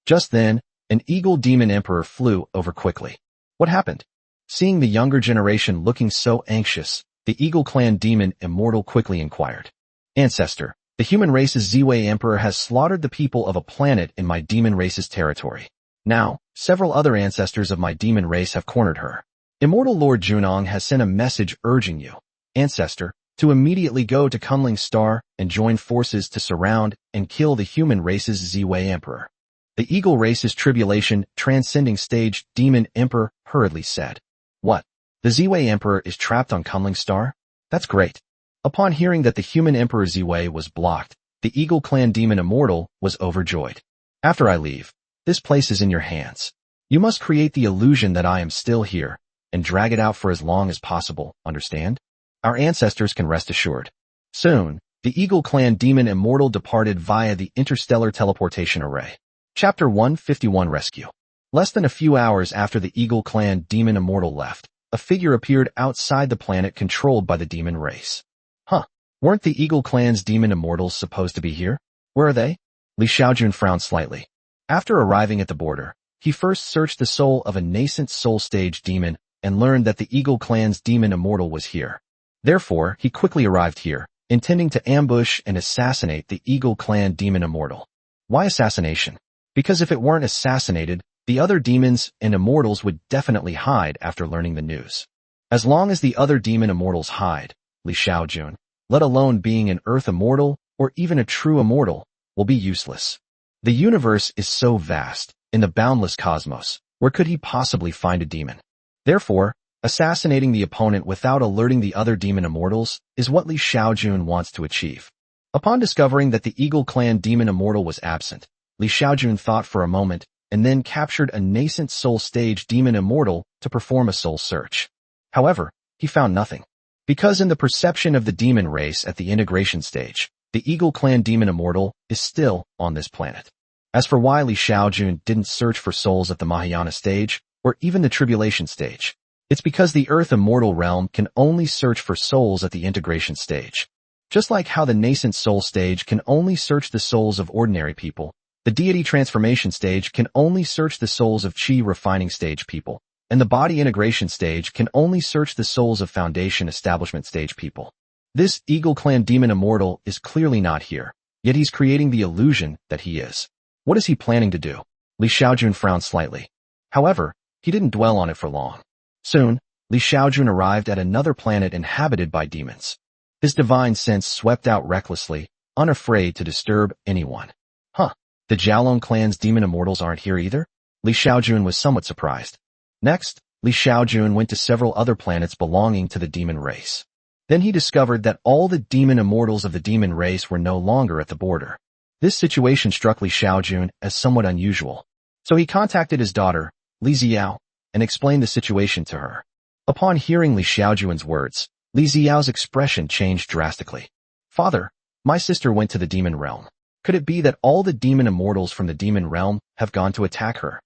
A: Just then, an eagle demon emperor flew over quickly. What happened? Seeing the younger generation looking so anxious, the eagle clan demon immortal quickly inquired. Ancestor, the human race's Ziwei emperor has slaughtered the people of a planet in my demon race's territory. Now, several other ancestors of my demon race have cornered her. Immortal Lord Junong has sent a message urging you, ancestor, to immediately go to Kunling Star and join forces to surround and kill the human race's Ziwei emperor. The eagle race's tribulation transcending stage demon emperor hurriedly said. What? The Ziwei emperor is trapped on Kunling Star? That's great. Upon hearing that the human emperor Ziwei was blocked, the eagle clan demon immortal was overjoyed. After I leave, this place is in your hands. You must create the illusion that I am still here, and drag it out for as long as possible, understand? Our ancestors can rest assured. Soon, the Eagle Clan demon immortal departed via the interstellar teleportation array. Chapter 151 Rescue. Less than a few hours after the Eagle Clan demon immortal left, a figure appeared outside the planet controlled by the demon race. Huh, weren't the Eagle Clan's demon immortals supposed to be here? Where are they? Xiaojun frowned slightly. After arriving at the border, he first searched the soul of a nascent soul stage demon and learned that the Eagle Clan's demon immortal was here. Therefore, he quickly arrived here, intending to ambush and assassinate the Eagle Clan demon immortal. Why assassination? Because if it weren't assassinated, the other demons and immortals would definitely hide after learning the news. As long as the other demon immortals hide, Xiaojun, let alone being an earth immortal or even a true immortal, will be useless. The universe is so vast, in the boundless cosmos, where could he possibly find a demon? Therefore, assassinating the opponent without alerting the other demon immortals is what Xiaojun wants to achieve. Upon discovering that the Eagle Clan demon immortal was absent, Xiaojun thought for a moment and then captured a nascent soul stage demon immortal to perform a soul search. However, he found nothing. Because in the perception of the demon race at the integration stage, the Eagle Clan demon immortal is still on this planet. As for why Xiaojun didn't search for souls at the Mahayana stage, or even the tribulation stage, it's because the Earth immortal realm can only search for souls at the integration stage. Just like how the nascent soul stage can only search the souls of ordinary people, the deity transformation stage can only search the souls of chi refining stage people, and the body integration stage can only search the souls of foundation establishment stage people. This Eagle Clan demon immortal is clearly not here, yet he's creating the illusion that he is. What is he planning to do? Xiaojun frowned slightly. However, he didn't dwell on it for long. Soon, Xiaojun arrived at another planet inhabited by demons. His divine sense swept out recklessly, unafraid to disturb anyone. Huh, the Xiaolong clan's demon immortals aren't here either? Xiaojun was somewhat surprised. Next, Xiaojun went to several other planets belonging to the demon race. Then he discovered that all the demon immortals of the demon race were no longer at the border. This situation struck Xiaojun as somewhat unusual. So he contacted his daughter, Xiao, and explained the situation to her. Upon hearing Xiaojun's words, Xiao's expression changed drastically. Father, my sister went to the demon realm. Could it be that all the demon immortals from the demon realm have gone to attack her?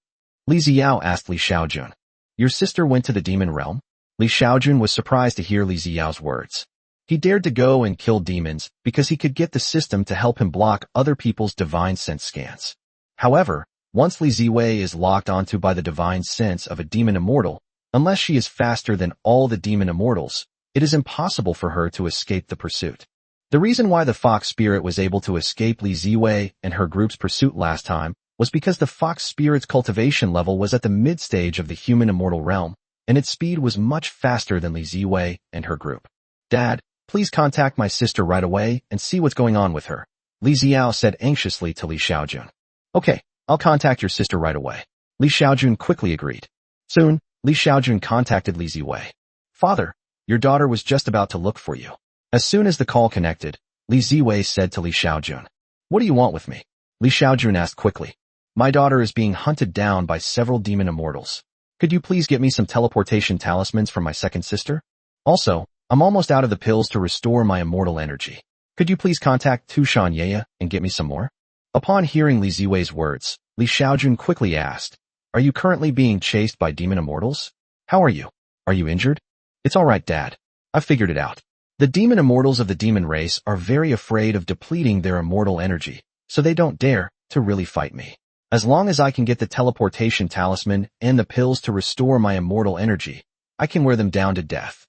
A: Xiao asked Xiaojun. Your sister went to the demon realm? Xiaojun was surprised to hear Xiao's words. He dared to go and kill demons because he could get the system to help him block other people's divine sense scans. However, once Ziwei is locked onto by the divine sense of a demon immortal, unless she is faster than all the demon immortals, it is impossible for her to escape the pursuit. The reason why the fox spirit was able to escape Ziwei and her group's pursuit last time was because the fox spirit's cultivation level was at the mid-stage of the human immortal realm, and its speed was much faster than Ziwei and her group. Dad, please contact my sister right away and see what's going on with her, Xiao said anxiously to Xiaojun. Okay, I'll contact your sister right away. Xiaojun quickly agreed. Soon, Xiaojun contacted Ziwei. Father, your daughter was just about to look for you. As soon as the call connected, Ziwei said to Xiaojun. What do you want with me? Xiaojun asked quickly. My daughter is being hunted down by several demon immortals. Could you please get me some teleportation talismans from my second sister? Also, I'm almost out of the pills to restore my immortal energy. Could you please contact Tushan Yaya and get me some more? Upon hearing Ziwei's words, Xiaojun quickly asked, Are you currently being chased by demon immortals? How are you? Are you injured? It's alright, Dad. I've figured it out. The demon immortals of the demon race are very afraid of depleting their immortal energy, so they don't dare to really fight me. As long as I can get the teleportation talisman and the pills to restore my immortal energy, I can wear them down to death.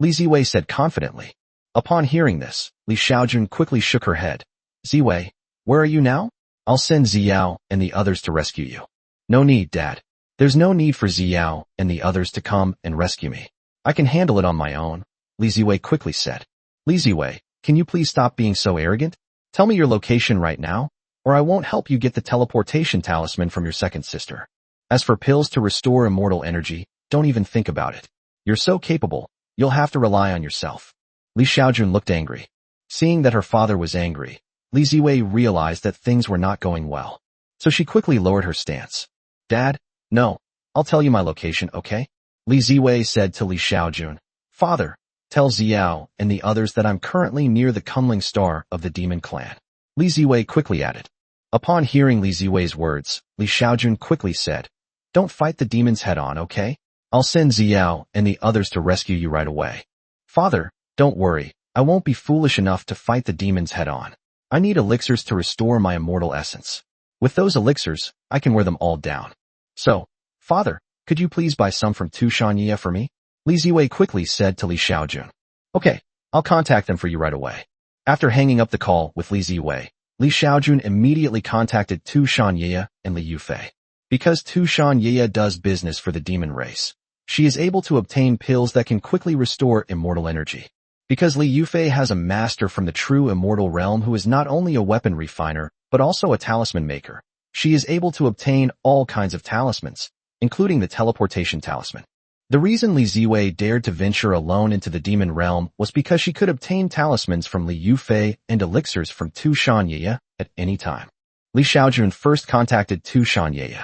A: Ziwei said confidently. Upon hearing this, Xiaojun quickly shook her head. Ziwei, where are you now? I'll send Xiao and the others to rescue you. No need, Dad. There's no need for Xiao and the others to come and rescue me. I can handle it on my own, Ziwei quickly said. Ziwei, can you please stop being so arrogant? Tell me your location right now, or I won't help you get the teleportation talisman from your second sister. As for pills to restore immortal energy, don't even think about it. You're so capable, you'll have to rely on yourself. Xiaojun looked angry. Seeing that her father was angry, Ziwei realized that things were not going well. So she quickly lowered her stance. Dad, no, I'll tell you my location, okay? Li Ziwei said to Li Xiaojun, "Father, tell Xiao and the others that I'm currently near the Kunling star of the demon clan." Li Ziwei quickly added. Upon hearing Li Ziwei's words, Li Xiaojun quickly said, "Don't fight the demons head-on, okay? I'll send Xiao and the others to rescue you right away." "Father, don't worry, I won't be foolish enough to fight the demons head-on. I need elixirs to restore my immortal essence. With those elixirs, I can wear them all down. So, Father, could you please buy some from Tushanyi for me?" Li Ziwei quickly said to Li Xiaojun. "Okay, I'll contact them for you right away." After hanging up the call with Li Ziwei, Li Xiaojun immediately contacted Tushanyi and Li Yufei. Because Tushanyi does business for the demon race, she is able to obtain pills that can quickly restore immortal energy. Because Li Yufei has a master from the true immortal realm who is not only a weapon refiner, but also a talisman maker, she is able to obtain all kinds of talismans, including the teleportation talisman. The reason Li Ziwei dared to venture alone into the demon realm was because she could obtain talismans from Li Yufei and elixirs from Tushanyi at any time. Li Xiaojun first contacted Tushanyi.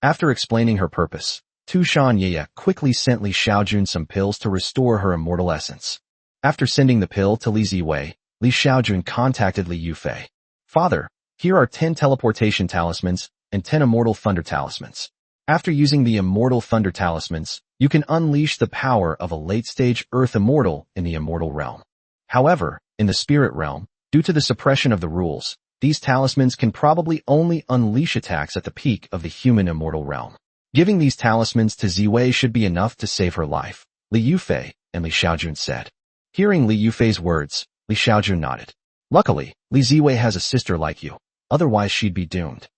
A: After explaining her purpose, Tushanyi quickly sent Li Xiaojun some pills to restore her immortal essence. After sending the pill to Li Ziwei, Li Xiaojun contacted Li Yufei. "Father, here are 10 teleportation talismans and 10 immortal thunder talismans. After using the immortal thunder talismans, you can unleash the power of a late-stage earth immortal in the immortal realm. However, in the spirit realm, due to the suppression of the rules, these talismans can probably only unleash attacks at the peak of the human immortal realm. Giving these talismans to Ziwei should be enough to save her life," Li Yufei and Li Xiaojun said. Hearing Li Yufei's words, Li Xiaojun nodded. "Luckily, Li Ziwei has a sister like you, otherwise she'd be doomed."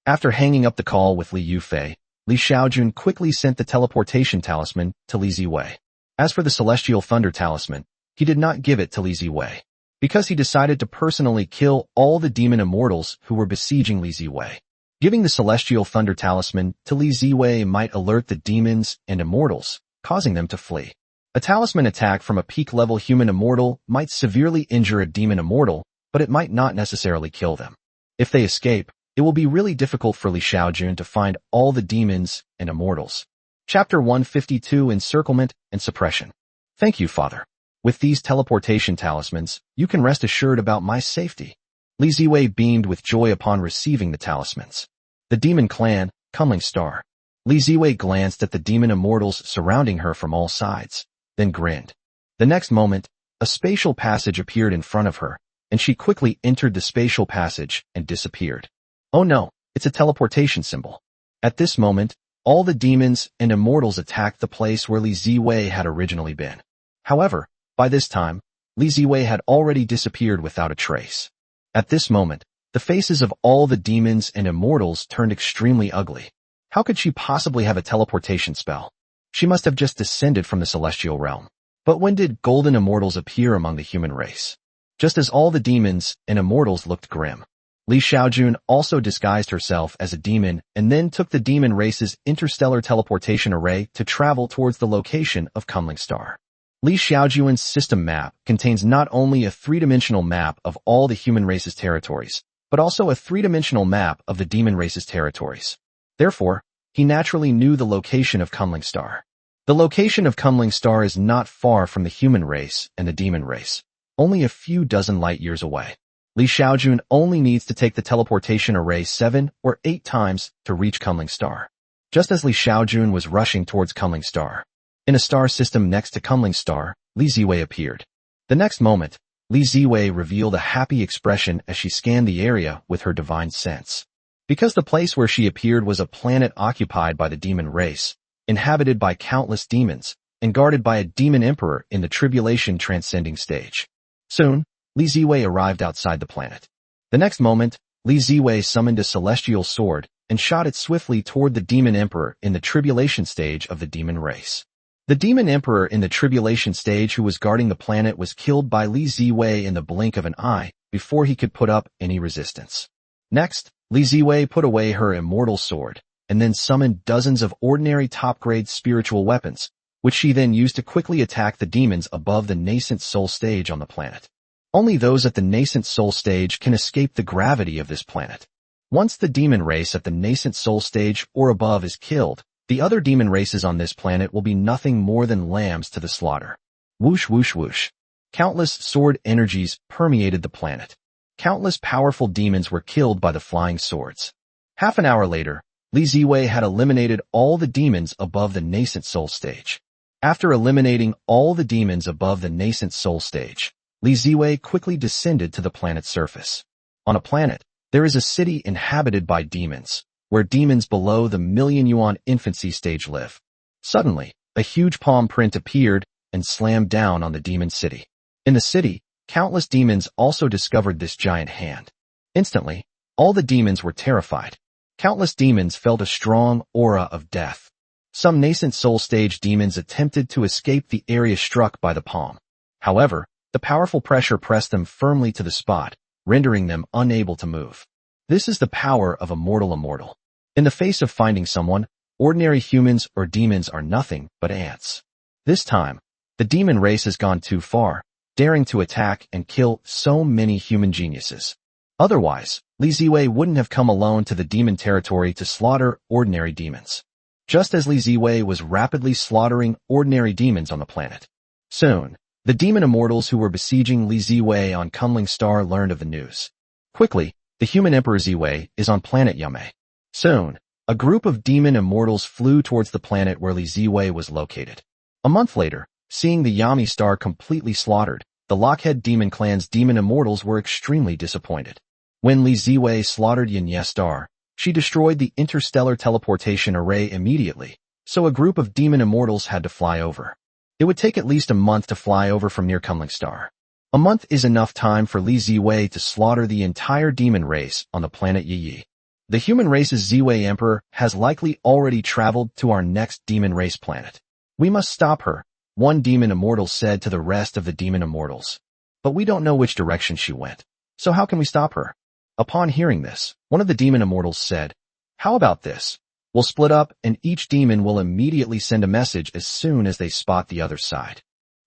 A: After hanging up the call with Li Yufei, Li Xiaojun quickly sent the teleportation talisman to Li Ziwei. As for the celestial thunder talisman, he did not give it to Li Ziwei, because he decided to personally kill all the demon immortals who were besieging Li Ziwei. Giving the celestial thunder talisman to Li Ziwei might alert the demons and immortals, causing them to flee. A talisman attack from a peak-level human immortal might severely injure a demon immortal, but it might not necessarily kill them. If they escape, it will be really difficult for Li Xiaojun to find all the demons and immortals. Chapter 152: Encirclement and Suppression. Thank you, Father. With these teleportation talismans, you can rest assured about my safety. Li Ziwei beamed with joy upon receiving the talismans. The demon clan, Kunling Star. Li Ziwei glanced at the demon immortals surrounding her from all sides, then grinned. The next moment, a spatial passage appeared in front of her, and she quickly entered the spatial passage and disappeared. Oh no, it's a teleportation symbol. At this moment, all the demons and immortals attacked the place where Li Ziwei had originally been. However, by this time, Li Ziwei had already disappeared without a trace. At this moment, the faces of all the demons and immortals turned extremely ugly. How could she possibly have a teleportation spell? She must have just descended from the celestial realm. But when did golden immortals appear among the human race? Just as all the demons and immortals looked grim, Li Xiaojun also disguised herself as a demon and then took the demon race's interstellar teleportation array to travel towards the location of Kunling Star. Li Xiaojun's system map contains not only a three-dimensional map of all the human race's territories, but also a three-dimensional map of the demon race's territories. Therefore, he naturally knew the location of Kunling Star. The location of Kunling Star is not far from the human race and the demon race, only a few dozen light years away. Li Xiaojun only needs to take the teleportation array 7 or 8 times to reach Kunling Star. Just as Li Xiaojun was rushing towards Kunling Star, in a star system next to Kunling Star, Li Ziwei appeared. The next moment, Li Ziwei revealed a happy expression as she scanned the area with her divine sense. Because the place where she appeared was a planet occupied by the demon race, inhabited by countless demons, and guarded by a demon emperor in the tribulation transcending stage. Soon, Li Ziwei arrived outside the planet. The next moment, Li Ziwei summoned a celestial sword and shot it swiftly toward the demon emperor in the tribulation stage of the demon race. The demon emperor in the tribulation stage who was guarding the planet was killed by Li Ziwei in the blink of an eye before he could put up any resistance. Next, Li Ziwei put away her immortal sword and then summoned dozens of ordinary top-grade spiritual weapons, which she then used to quickly attack the demons above the nascent soul stage on the planet. Only those at the nascent soul stage can escape the gravity of this planet. Once the demon race at the nascent soul stage or above is killed, The other demon races on this planet will be nothing more than lambs to the slaughter. Whoosh whoosh whoosh. Countless sword energies permeated the planet. Countless powerful demons were killed by the flying swords. Half an hour later, Li Ziwei had eliminated all the demons above the nascent soul stage. After eliminating all the demons above the nascent soul stage, Li Ziwei quickly descended to the planet's surface. On a planet, there is a city inhabited by demons, where demons below the million yuan infancy stage live. Suddenly, a huge palm print appeared and slammed down on the demon city. In the city, countless demons also discovered this giant hand. Instantly, all the demons were terrified. Countless demons felt a strong aura of death. Some nascent soul stage demons attempted to escape the area struck by the palm. However, the powerful pressure pressed them firmly to the spot, rendering them unable to move. This is the power of immortal. In the face of finding someone, ordinary humans or demons are nothing but ants. This time, the demon race has gone too far, daring to attack and kill so many human geniuses. Otherwise, Li Ziwei wouldn't have come alone to the demon territory to slaughter ordinary demons. Just as Li Ziwei was rapidly slaughtering ordinary demons on the planet. Soon, the demon immortals who were besieging Li Ziwei on Kunling Star learned of the news. Quickly, the human emperor Ziwei is on planet Yame. Soon, a group of demon immortals flew towards the planet where Li Ziwei was located. A month later, seeing the Yami star completely slaughtered, the Lockhead Demon Clan's demon immortals were extremely disappointed. When Li Ziwei slaughtered Yanye star, she destroyed the interstellar teleportation array immediately, so a group of demon immortals had to fly over. It would take at least a month to fly over from near Kunling Star. A month is enough time for Li Ziwei to slaughter the entire demon race on the planet Yi. The human race's Ziwei Emperor has likely already traveled to our next demon race planet. We must stop her, one demon immortal said to the rest of the demon immortals. But we don't know which direction she went. So how can we stop her? Upon hearing this, one of the demon immortals said, "How about this? We'll split up and each demon will immediately send a message as soon as they spot the other side."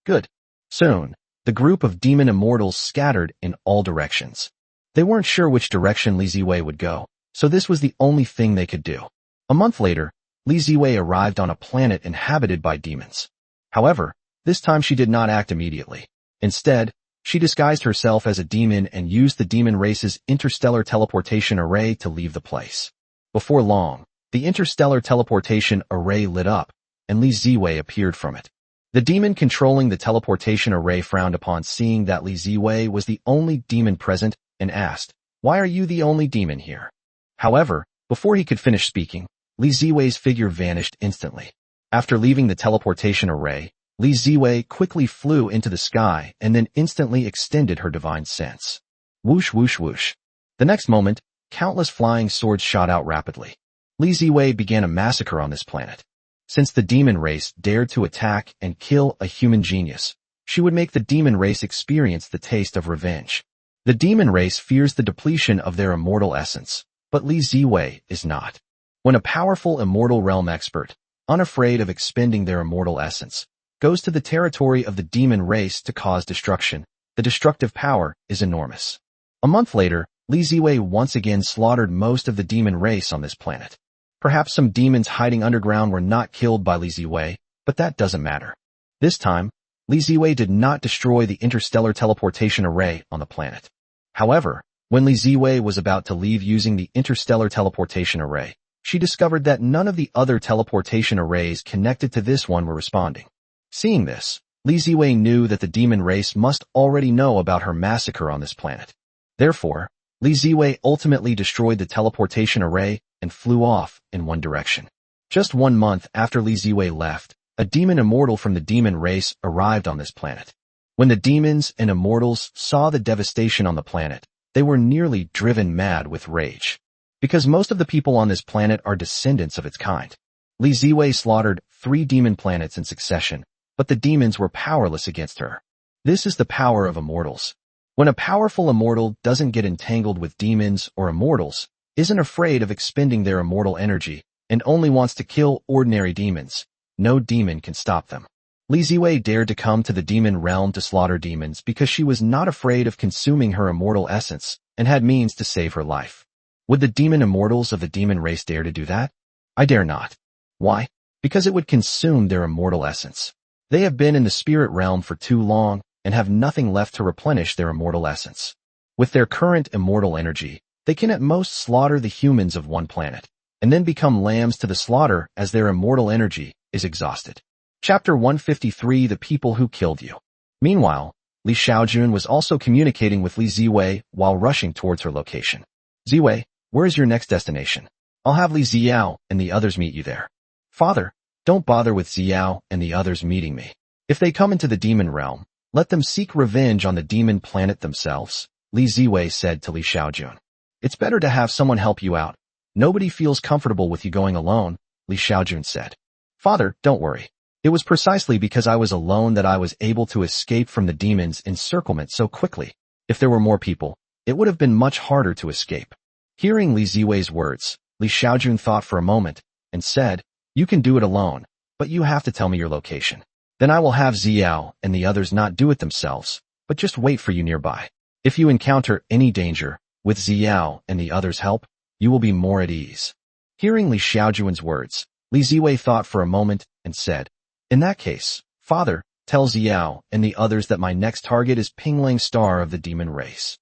A: Good. Soon, the group of demon immortals scattered in all directions. They weren't sure which direction Li Ziwei would go, so this was the only thing they could do. A month later, Li Ziwei arrived on a planet inhabited by demons. However, this time she did not act immediately. Instead, she disguised herself as a demon and used the demon race's interstellar teleportation array to leave the place. Before long, the interstellar teleportation array lit up, and Li Ziwei appeared from it. The demon controlling the teleportation array frowned upon seeing that Li Ziwei was the only demon present and asked, "Why are you the only demon here?" However, before he could finish speaking, Li Ziwei's figure vanished instantly. After leaving the teleportation array, Li Ziwei quickly flew into the sky and then instantly extended her divine sense. Whoosh whoosh whoosh. The next moment, countless flying swords shot out rapidly. Li Ziwei began a massacre on this planet. Since the demon race dared to attack and kill a human genius, she would make the demon race experience the taste of revenge. The demon race fears the depletion of their immortal essence, but Li Ziwei is not. When a powerful immortal realm expert, unafraid of expending their immortal essence, goes to the territory of the demon race to cause destruction, the destructive power is enormous. A month later, Li Ziwei once again slaughtered most of the demon race on this planet. Perhaps some demons hiding underground were not killed by Li Ziwei, but that doesn't matter. This time, Li Ziwei did not destroy the interstellar teleportation array on the planet. However, when Li Ziwei was about to leave using the interstellar teleportation array, she discovered that none of the other teleportation arrays connected to this one were responding. Seeing this, Li Ziwei knew that the demon race must already know about her massacre on this planet. Therefore, Li Ziwei ultimately destroyed the teleportation array and flew off in one direction. Just 1 month after Li Ziwei left, a demon immortal from the demon race arrived on this planet. When the demons and immortals saw the devastation on the planet, they were nearly driven mad with rage. Because most of the people on this planet are descendants of its kind. Li Ziwei slaughtered 3 demon planets in succession, but the demons were powerless against her. This is the power of immortals. When a powerful immortal doesn't get entangled with demons or immortals, isn't afraid of expending their immortal energy, and only wants to kill ordinary demons, no demon can stop them. Li Ziwei dared to come to the demon realm to slaughter demons because she was not afraid of consuming her immortal essence and had means to save her life. Would the demon immortals of the demon race dare to do that? I dare not. Why? Because it would consume their immortal essence. They have been in the spirit realm for too long and have nothing left to replenish their immortal essence. With their current immortal energy, they can at most slaughter the humans of one planet, and then become lambs to the slaughter as their immortal energy is exhausted. Chapter 153: The People Who Killed You. Meanwhile, Li Xiaojun was also communicating with Li Ziwei while rushing towards her location. Ziwei, where is your next destination? I'll have Li Ziao and the others meet you there. Father, don't bother with Ziao and the others meeting me. If they come into the demon realm, let them seek revenge on the demon planet themselves, Li Ziwei said to Li Xiaojun. It's better to have someone help you out. Nobody feels comfortable with you going alone, Li Xiaojun said. Father, don't worry. It was precisely because I was alone that I was able to escape from the demon's encirclement so quickly. If there were more people, it would have been much harder to escape. Hearing Li Ziwei's words, Li Xiaojun thought for a moment and said, You can do it alone, but you have to tell me your location. Then I will have Ziao and the others not do it themselves, but just wait for you nearby. If you encounter any danger, with Ziao and the others' help, you will be more at ease. Hearing Li Xiaojun's words, Li Ziwei thought for a moment and said, In that case, Father, tell Ziao and the others that my next target is Pinglang Star of the demon race.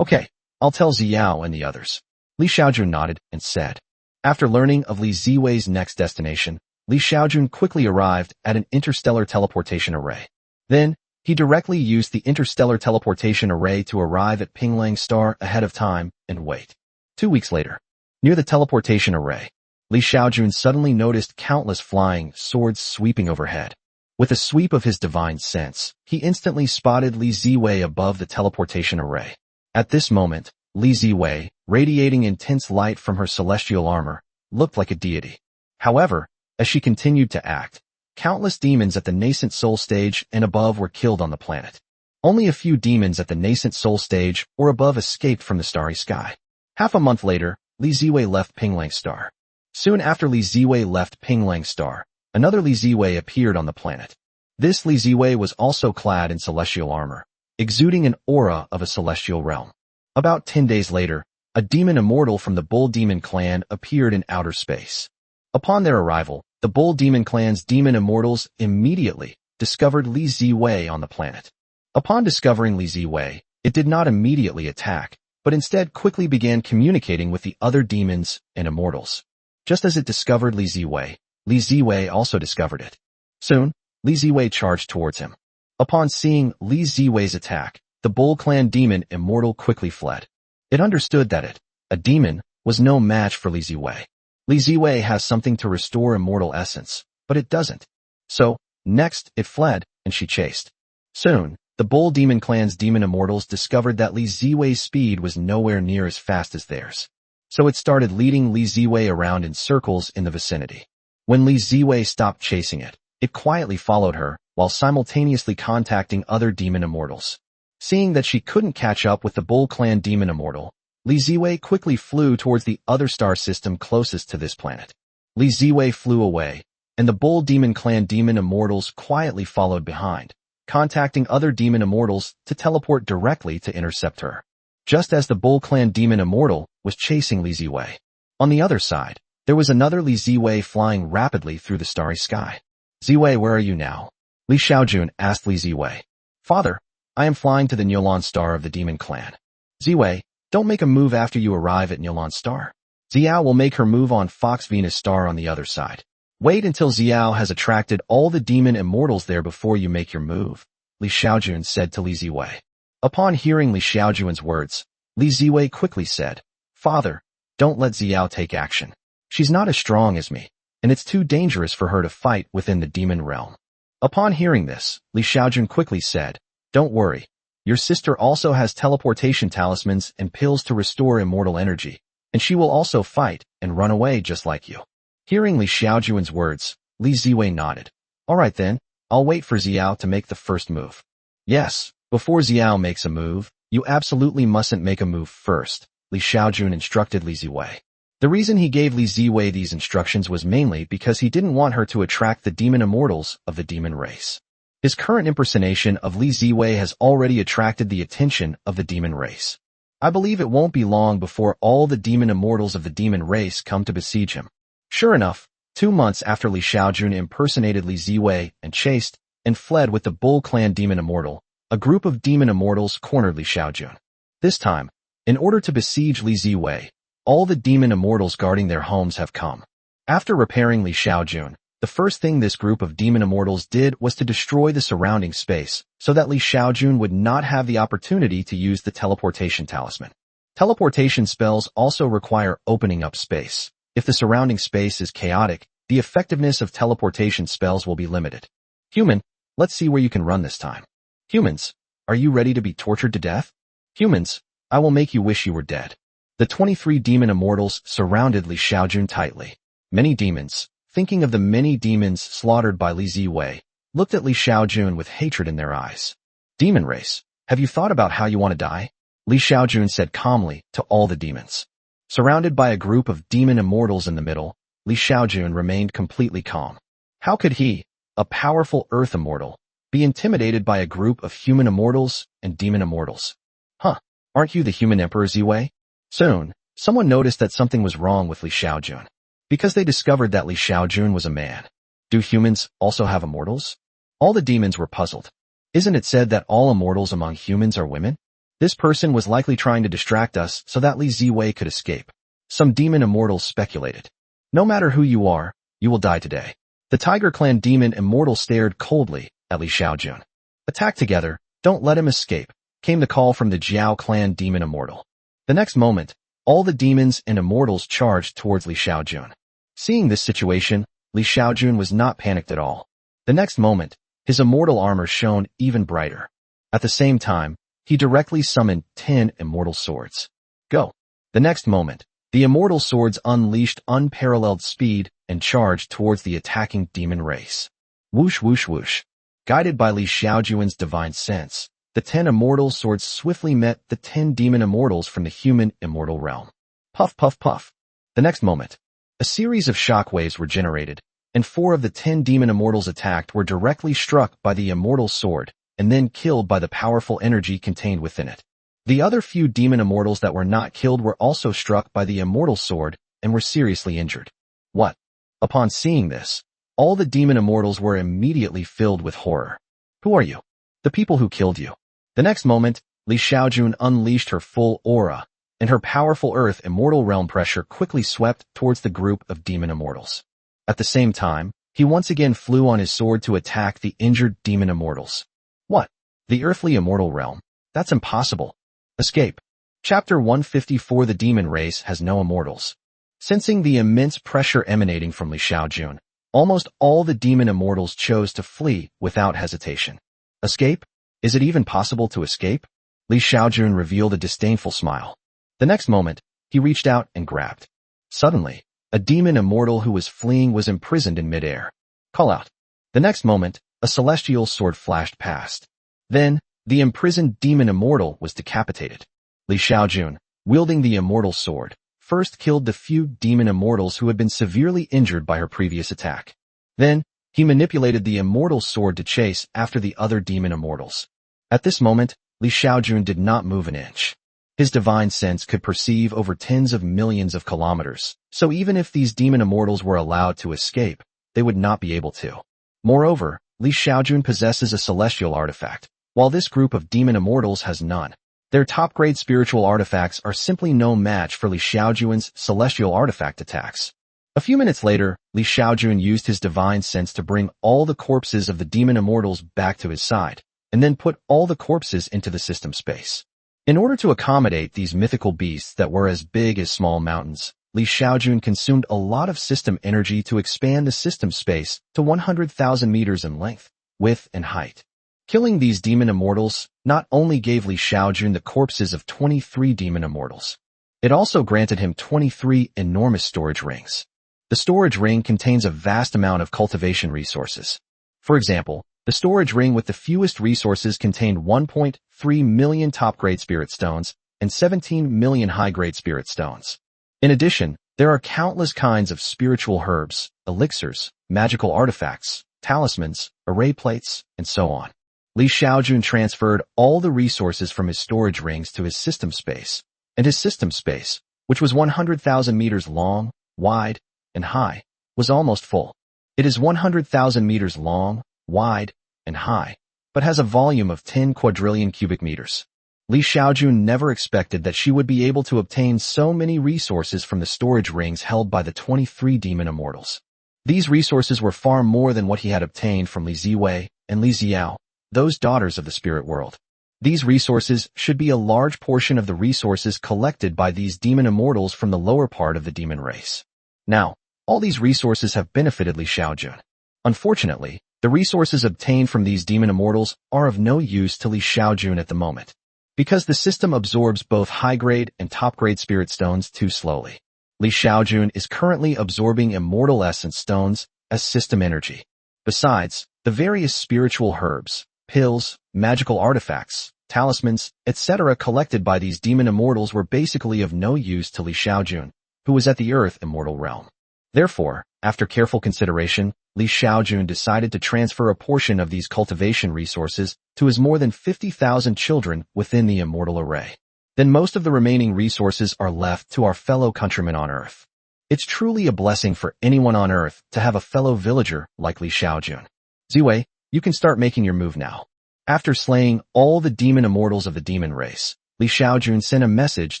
A: Okay, I'll tell Ziao and the others. Li Xiaojun nodded and said. After learning of Li Ziwei's next destination, Li Xiaojun quickly arrived at an interstellar teleportation array. Then, he directly used the interstellar teleportation array to arrive at Pinglang Star ahead of time and wait. 2 weeks later, near the teleportation array, Li Xiaojun suddenly noticed countless flying swords sweeping overhead. With a sweep of his divine sense, he instantly spotted Li Ziwei above the teleportation array. At this moment, Li Ziwei, radiating intense light from her celestial armor, looked like a deity. However, as she continued to act, countless demons at the nascent soul stage and above were killed on the planet. Only a few demons at the nascent soul stage or above escaped from the starry sky. Half a month later, Li Ziwei left Pinglang Star. Soon after Li Ziwei left Pinglang Star, another Li Ziwei appeared on the planet. This Li Ziwei was also clad in celestial armor, exuding an aura of a celestial realm. About 10 days later, a demon immortal from the Bull Demon clan appeared in outer space. Upon their arrival, the Bull Demon clan's demon immortals immediately discovered Li Ziwei on the planet. Upon discovering Li Ziwei, it did not immediately attack, but instead quickly began communicating with the other demons and immortals. Just as it discovered Li Ziwei also discovered it. Soon, Li Ziwei charged towards him. Upon seeing Li Ziwei's attack, the Bull Clan demon immortal quickly fled. It understood that it, a demon, was no match for Li Ziwei. Li Ziwei has something to restore immortal essence, but it doesn't. So, next, it fled, and she chased. Soon, the Bull Demon Clan's demon immortals discovered that Li Ziwei's speed was nowhere near as fast as theirs. So it started leading Li Ziwei around in circles in the vicinity. When Li Ziwei stopped chasing it, it quietly followed her, while simultaneously contacting other demon immortals. Seeing that she couldn't catch up with the Bull Clan demon immortal, Li Ziwei quickly flew towards the other star system closest to this planet. Li Ziwei flew away, and the Bull Demon Clan demon immortals quietly followed behind, contacting other demon immortals to teleport directly to intercept her. Just as the Bull Clan demon immortal was chasing Li Ziwei. On the other side, there was another Li Ziwei flying rapidly through the starry sky. Ziwei, where are you now? Li Xiaojun asked Li Ziwei. Father, I am flying to the Nyolan Star of the Demon Clan. Ziwei, don't make a move after you arrive at Nyolan Star. Xiao will make her move on Fox Venus Star on the other side. Wait until Xiao has attracted all the demon immortals there before you make your move, Li Xiaojun said to Li Ziwei. Upon hearing Li Xiaojun's words, Li Ziwei quickly said, Father, don't let Xiao take action. She's not as strong as me, and it's too dangerous for her to fight within the demon realm. Upon hearing this, Li Xiaojun quickly said, Don't worry. Your sister also has teleportation talismans and pills to restore immortal energy, and she will also fight and run away just like you. Hearing Li Xiaojun's words, Li Ziwei nodded. All right then, I'll wait for Xiao to make the first move. Yes, before Xiao makes a move, you absolutely mustn't make a move first, Li Xiaojun instructed Li Ziwei. The reason he gave Li Ziwei these instructions was mainly because he didn't want her to attract the demon immortals of the demon race. His current impersonation of Li Ziwei has already attracted the attention of the demon race. I believe it won't be long before all the demon immortals of the demon race come to besiege him. Sure enough, 2 months after Li Xiaojun impersonated Li Ziwei and chased and fled with the Bull Clan Demon Immortal, a group of demon immortals cornered Li Xiaojun. This time, in order to besiege Li Ziwei, all the demon immortals guarding their homes have come. After repairing Li Xiaojun, the first thing this group of demon immortals did was to destroy the surrounding space so that Li Xiaojun would not have the opportunity to use the teleportation talisman. Teleportation spells also require opening up space. If the surrounding space is chaotic, the effectiveness of teleportation spells will be limited. Human, let's see where you can run this time. Humans, are you ready to be tortured to death? Humans, I will make you wish you were dead. The 23 demon immortals surrounded Li Xiaojun tightly. Many demons, thinking of the many demons slaughtered by Li Ziwei, looked at Li Xiaojun with hatred in their eyes. Demon race, have you thought about how you want to die? Li Xiaojun said calmly to all the demons. Surrounded by a group of demon immortals in the middle, Li Xiaojun remained completely calm. How could he, a powerful earth immortal, be intimidated by a group of human immortals and demon immortals? Huh, aren't you the human emperor Ziwei? Soon, someone noticed that something was wrong with Li Xiaojun. Because they discovered that Li Xiaojun was a man. Do humans also have immortals? All the demons were puzzled. Isn't it said that all immortals among humans are women? This person was likely trying to distract us so that Li Ziwei could escape. Some demon immortals speculated. No matter who you are, you will die today. The Tiger Clan demon immortal stared coldly at Li Xiaojun. Attack together, don't let him escape, came the call from the Jiao Clan demon immortal. The next moment, all the demons and immortals charged towards Li Xiaojun. Seeing this situation, Li Xiaojun was not panicked at all. The next moment, his immortal armor shone even brighter. At the same time, he directly summoned 10 immortal swords. Go! The next moment, the immortal swords unleashed unparalleled speed and charged towards the attacking demon race. Whoosh whoosh whoosh. Guided by Li Xiaojun's divine sense, the 10 immortal swords swiftly met the 10 demon immortals from the human immortal realm. Puff puff puff. The next moment, a series of shockwaves were generated, and 4 of the 10 demon immortals attacked were directly struck by the immortal sword, and then killed by the powerful energy contained within it. The other few demon immortals that were not killed were also struck by the immortal sword and were seriously injured. What? Upon seeing this, all the demon immortals were immediately filled with horror. Who are you? The people who killed you. The next moment, Li Xiaojun unleashed her full aura, and her powerful earth immortal realm pressure quickly swept towards the group of demon immortals. At the same time, he once again flew on his sword to attack the injured demon immortals. What? The earthly immortal realm? That's impossible. Escape. Chapter 154. The demon race has no immortals. Sensing the immense pressure emanating from Li Xiaojun, almost all the demon immortals chose to flee without hesitation. Escape? Is it even possible to escape? Li Xiaojun revealed a disdainful smile. The next moment, he reached out and grabbed. Suddenly, a demon immortal who was fleeing was imprisoned in midair. Call out. The next moment, a celestial sword flashed past. Then, the imprisoned demon immortal was decapitated. Li Xiaojun, wielding the immortal sword, first killed the few demon immortals who had been severely injured by her previous attack. Then, he manipulated the immortal sword to chase after the other demon immortals. At this moment, Li Xiaojun did not move an inch. His divine sense could perceive over tens of millions of kilometers, so even if these demon immortals were allowed to escape, they would not be able to. Moreover, Li Xiaojun possesses a celestial artifact, while this group of demon immortals has none. Their top-grade spiritual artifacts are simply no match for Li Xiaojun's celestial artifact attacks. A few minutes later, Li Xiaojun used his divine sense to bring all the corpses of the demon immortals back to his side, and then put all the corpses into the system space. In order to accommodate these mythical beasts that were as big as small mountains, Li Xiaojun consumed a lot of system energy to expand the system space to 100,000 meters in length, width, and height. Killing these demon immortals not only gave Li Xiaojun the corpses of 23 demon immortals, it also granted him 23 enormous storage rings. The storage ring contains a vast amount of cultivation resources. For example, the storage ring with the fewest resources contained 1.3 million top-grade spirit stones and 17 million high-grade spirit stones. In addition, there are countless kinds of spiritual herbs, elixirs, magical artifacts, talismans, array plates, and so on. Li Xiaojun transferred all the resources from his storage rings to his system space, and his system space, which was 100,000 meters long, wide, and high, was almost full. It is 100,000 meters long, wide, and high, but has a volume of 10 quadrillion cubic meters. Li Xiaojun never expected that she would be able to obtain so many resources from the storage rings held by the 23 demon immortals. These resources were far more than what he had obtained from Li Ziwei and Li Xiao, those daughters of the spirit world. These resources should be a large portion of the resources collected by these demon immortals from the lower part of the demon race. Now, all these resources have benefited Li Xiaojun. Unfortunately, the resources obtained from these demon immortals are of no use to Li Xiaojun at the moment, because the system absorbs both high-grade and top-grade spirit stones too slowly. Li Xiaojun is currently absorbing immortal essence stones as system energy. Besides, the various spiritual herbs, pills, magical artifacts, talismans, etc. collected by these demon immortals were basically of no use to Li Xiaojun, who was at the earth immortal realm. Therefore, after careful consideration, Li Xiaojun decided to transfer a portion of these cultivation resources to his more than 50,000 children within the immortal array. Then most of the remaining resources are left to our fellow countrymen on Earth. It's truly a blessing for anyone on Earth to have a fellow villager like Li Xiaojun. Ziwei, you can start making your move now. After slaying all the demon immortals of the demon race, Li Xiaojun sent a message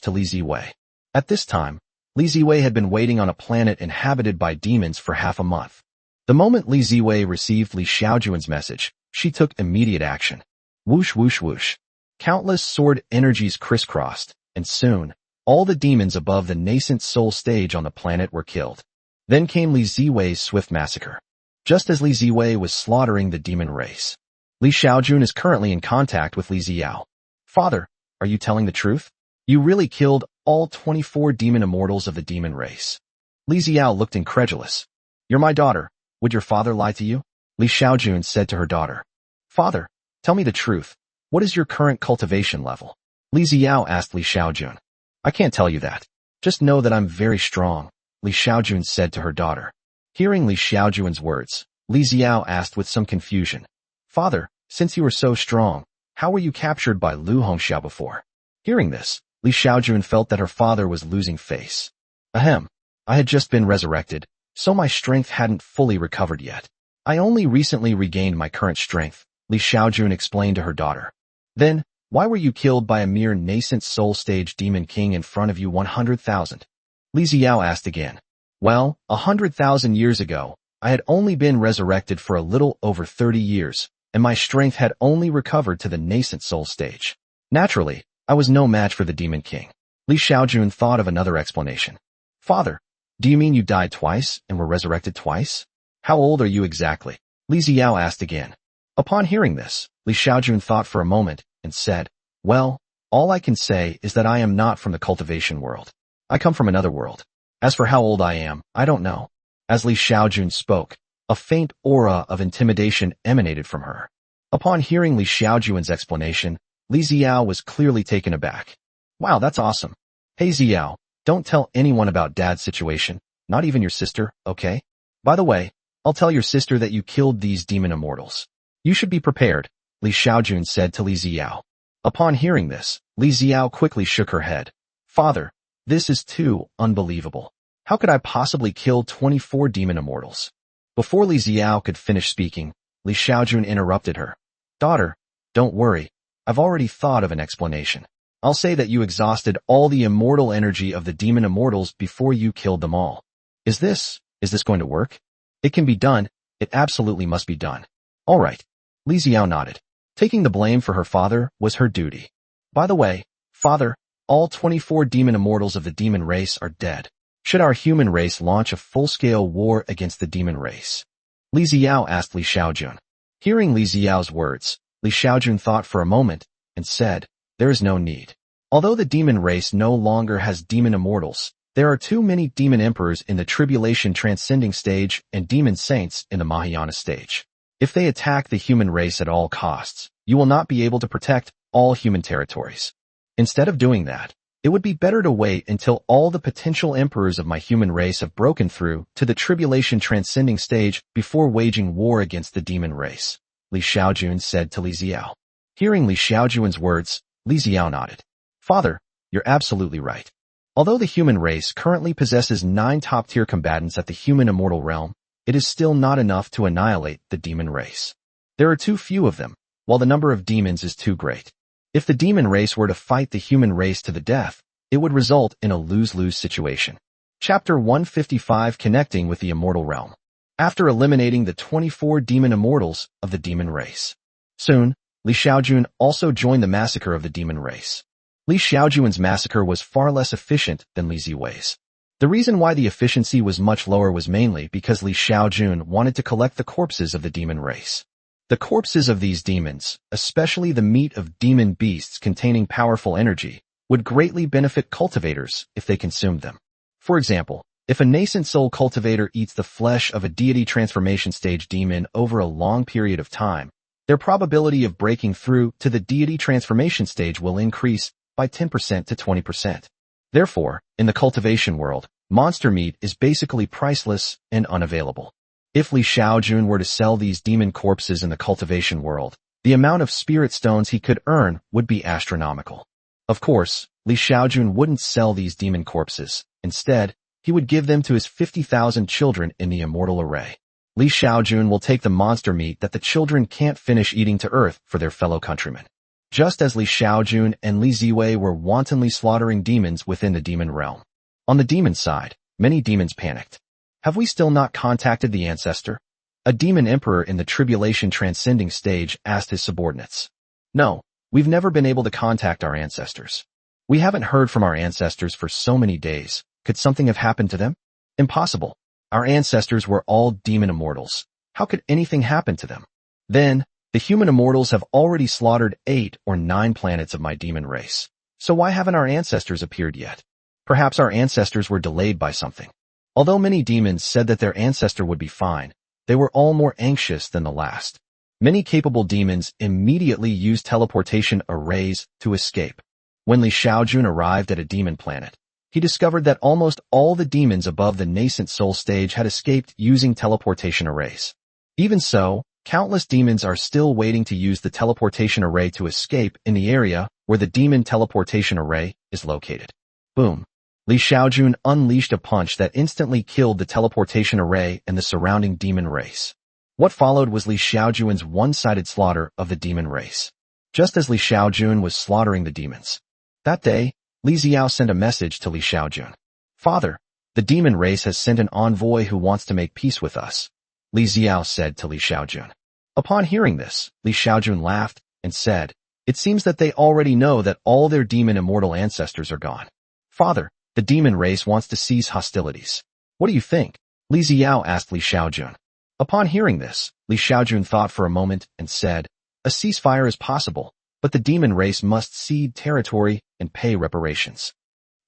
A: to Li Ziwei. At this time, Li Ziwei had been waiting on a planet inhabited by demons for half a month. The moment Li Ziwei received Li Xiaojun's message, she took immediate action. Whoosh whoosh whoosh. Countless sword energies crisscrossed, and soon, all the demons above the nascent soul stage on the planet were killed. Then came Li Ziwei's swift massacre. Just as Li Ziwei was slaughtering the demon race, Li Xiaojun is currently in contact with Li Xiao. Father, are you telling the truth? You really killed all 24 demon immortals of the demon race. Li Xiao looked incredulous. You're my daughter. Would your father lie to you? Li Xiaojun said to her daughter. Father, tell me the truth. What is your current cultivation level? Li Xiao asked Li Xiaojun. I can't tell you that. Just know that I'm very strong, Li Xiaojun said to her daughter. Hearing Li Xiaojun's words, Li Xiao asked with some confusion. Father, since you are so strong, how were you captured by Lu Hongxiao before? Hearing this, Li Xiaojun felt that her father was losing face. Ahem. I had just been resurrected, so my strength hadn't fully recovered yet. I only recently regained my current strength, Li Xiaojun explained to her daughter. Then, why were you killed by a mere nascent soul stage demon king in front of you 100,000? Li Xiao asked again. Well, 100,000 years ago, I had only been resurrected for a little over 30 years, and my strength had only recovered to the nascent soul stage. Naturally, I was no match for the demon king. Li Xiaojun thought of another explanation. Father, do you mean you died twice and were resurrected twice? How old are you exactly? Li Xiao asked again. Upon hearing this, Li Xiaojun thought for a moment and said, well, all I can say is that I am not from the cultivation world. I come from another world. As for how old I am, I don't know. As Li Xiaojun spoke, a faint aura of intimidation emanated from her. Upon hearing Li Xiaojun's explanation, Li Xiao was clearly taken aback. Wow, that's awesome. Hey Xiao, don't tell anyone about Dad's situation, not even your sister, okay? By the way, I'll tell your sister that you killed these demon immortals. You should be prepared, Li Xiaojun said to Li Xiao. Upon hearing this, Li Xiao quickly shook her head. Father, this is too unbelievable. How could I possibly kill 24 demon immortals? Before Li Xiao could finish speaking, Li Xiaojun interrupted her. Daughter, don't worry. I've already thought of an explanation. I'll say that you exhausted all the immortal energy of the demon immortals before you killed them all. Is this going to work? It can be done. It absolutely must be done. All right. Li Xiao nodded. Taking the blame for her father was her duty. By the way, Father, all 24 demon immortals of the demon race are dead. Should our human race launch a full-scale war against the demon race? Li Xiao asked Li Xiaojun. Hearing Li Xiao's words, Li Xiaojun thought for a moment and said, there is no need. Although the demon race no longer has demon immortals, there are too many demon emperors in the tribulation transcending stage and demon saints in the Mahayana stage. If they attack the human race at all costs, you will not be able to protect all human territories. Instead of doing that, it would be better to wait until all the potential emperors of my human race have broken through to the tribulation transcending stage before waging war against the demon race, Li Xiaojun said to Li Xiao. Hearing Li Xiaojun's words, Li Xiao nodded. Father, you're absolutely right. Although the human race currently possesses 9 top-tier combatants at the human immortal realm, it is still not enough to annihilate the demon race. There are too few of them, while the number of demons is too great. If the demon race were to fight the human race to the death, it would result in a lose-lose situation. Chapter 155, Connecting with the Immortal Realm. After eliminating the 24 demon immortals of the demon race. Soon, Xiaojun also joined the massacre of the demon race. Xiaojun's massacre was far less efficient than Li Ziwei's. The reason why the efficiency was much lower was mainly because Xiaojun wanted to collect the corpses of the demon race. The corpses of these demons, especially the meat of demon beasts containing powerful energy, would greatly benefit cultivators if they consumed them. For example, if a nascent soul cultivator eats the flesh of a deity transformation stage demon over a long period of time, their probability of breaking through to the deity transformation stage will increase by 10% to 20%. Therefore, in the cultivation world, monster meat is basically priceless and unavailable. If Xiaojun were to sell these demon corpses in the cultivation world, the amount of spirit stones he could earn would be astronomical. Of course, Xiaojun wouldn't sell these demon corpses. Instead, he would give them to his 50,000 children in the immortal array. Xiaojun will take the monster meat that the children can't finish eating to earth for their fellow countrymen. Just as Xiaojun and Li Ziwei were wantonly slaughtering demons within the demon realm. On the demon side, many demons panicked. Have we still not contacted the ancestor? A demon emperor in the tribulation transcending stage asked his subordinates. No, we've never been able to contact our ancestors. We haven't heard from our ancestors for so many days. Could something have happened to them? Impossible. Our ancestors were all demon immortals. How could anything happen to them? Then, the human immortals have already slaughtered 8 or 9 planets of my demon race. So why haven't our ancestors appeared yet? Perhaps our ancestors were delayed by something. Although many demons said that their ancestor would be fine, they were all more anxious than the last. Many capable demons immediately used teleportation arrays to escape. When Xiaojun arrived at a demon planet, he discovered that almost all the demons above the nascent soul stage had escaped using teleportation arrays. Even so, countless demons are still waiting to use the teleportation array to escape in the area where the demon teleportation array is located. Boom. Xiaojun unleashed a punch that instantly killed the teleportation array and the surrounding demon race. What followed was Xiaojun's one-sided slaughter of the demon race. Just as Xiaojun was slaughtering the demons. That day, Li Ziao sent a message to Xiaojun. Father, the demon race has sent an envoy who wants to make peace with us, Li Ziao said to Xiaojun. Upon hearing this, Xiaojun laughed and said, it seems that they already know that all their demon immortal ancestors are gone. Father, the demon race wants to cease hostilities. What do you think? Li Ziao asked Xiaojun. Upon hearing this, Xiaojun thought for a moment and said, a ceasefire is possible, but the demon race must cede territory and pay reparations.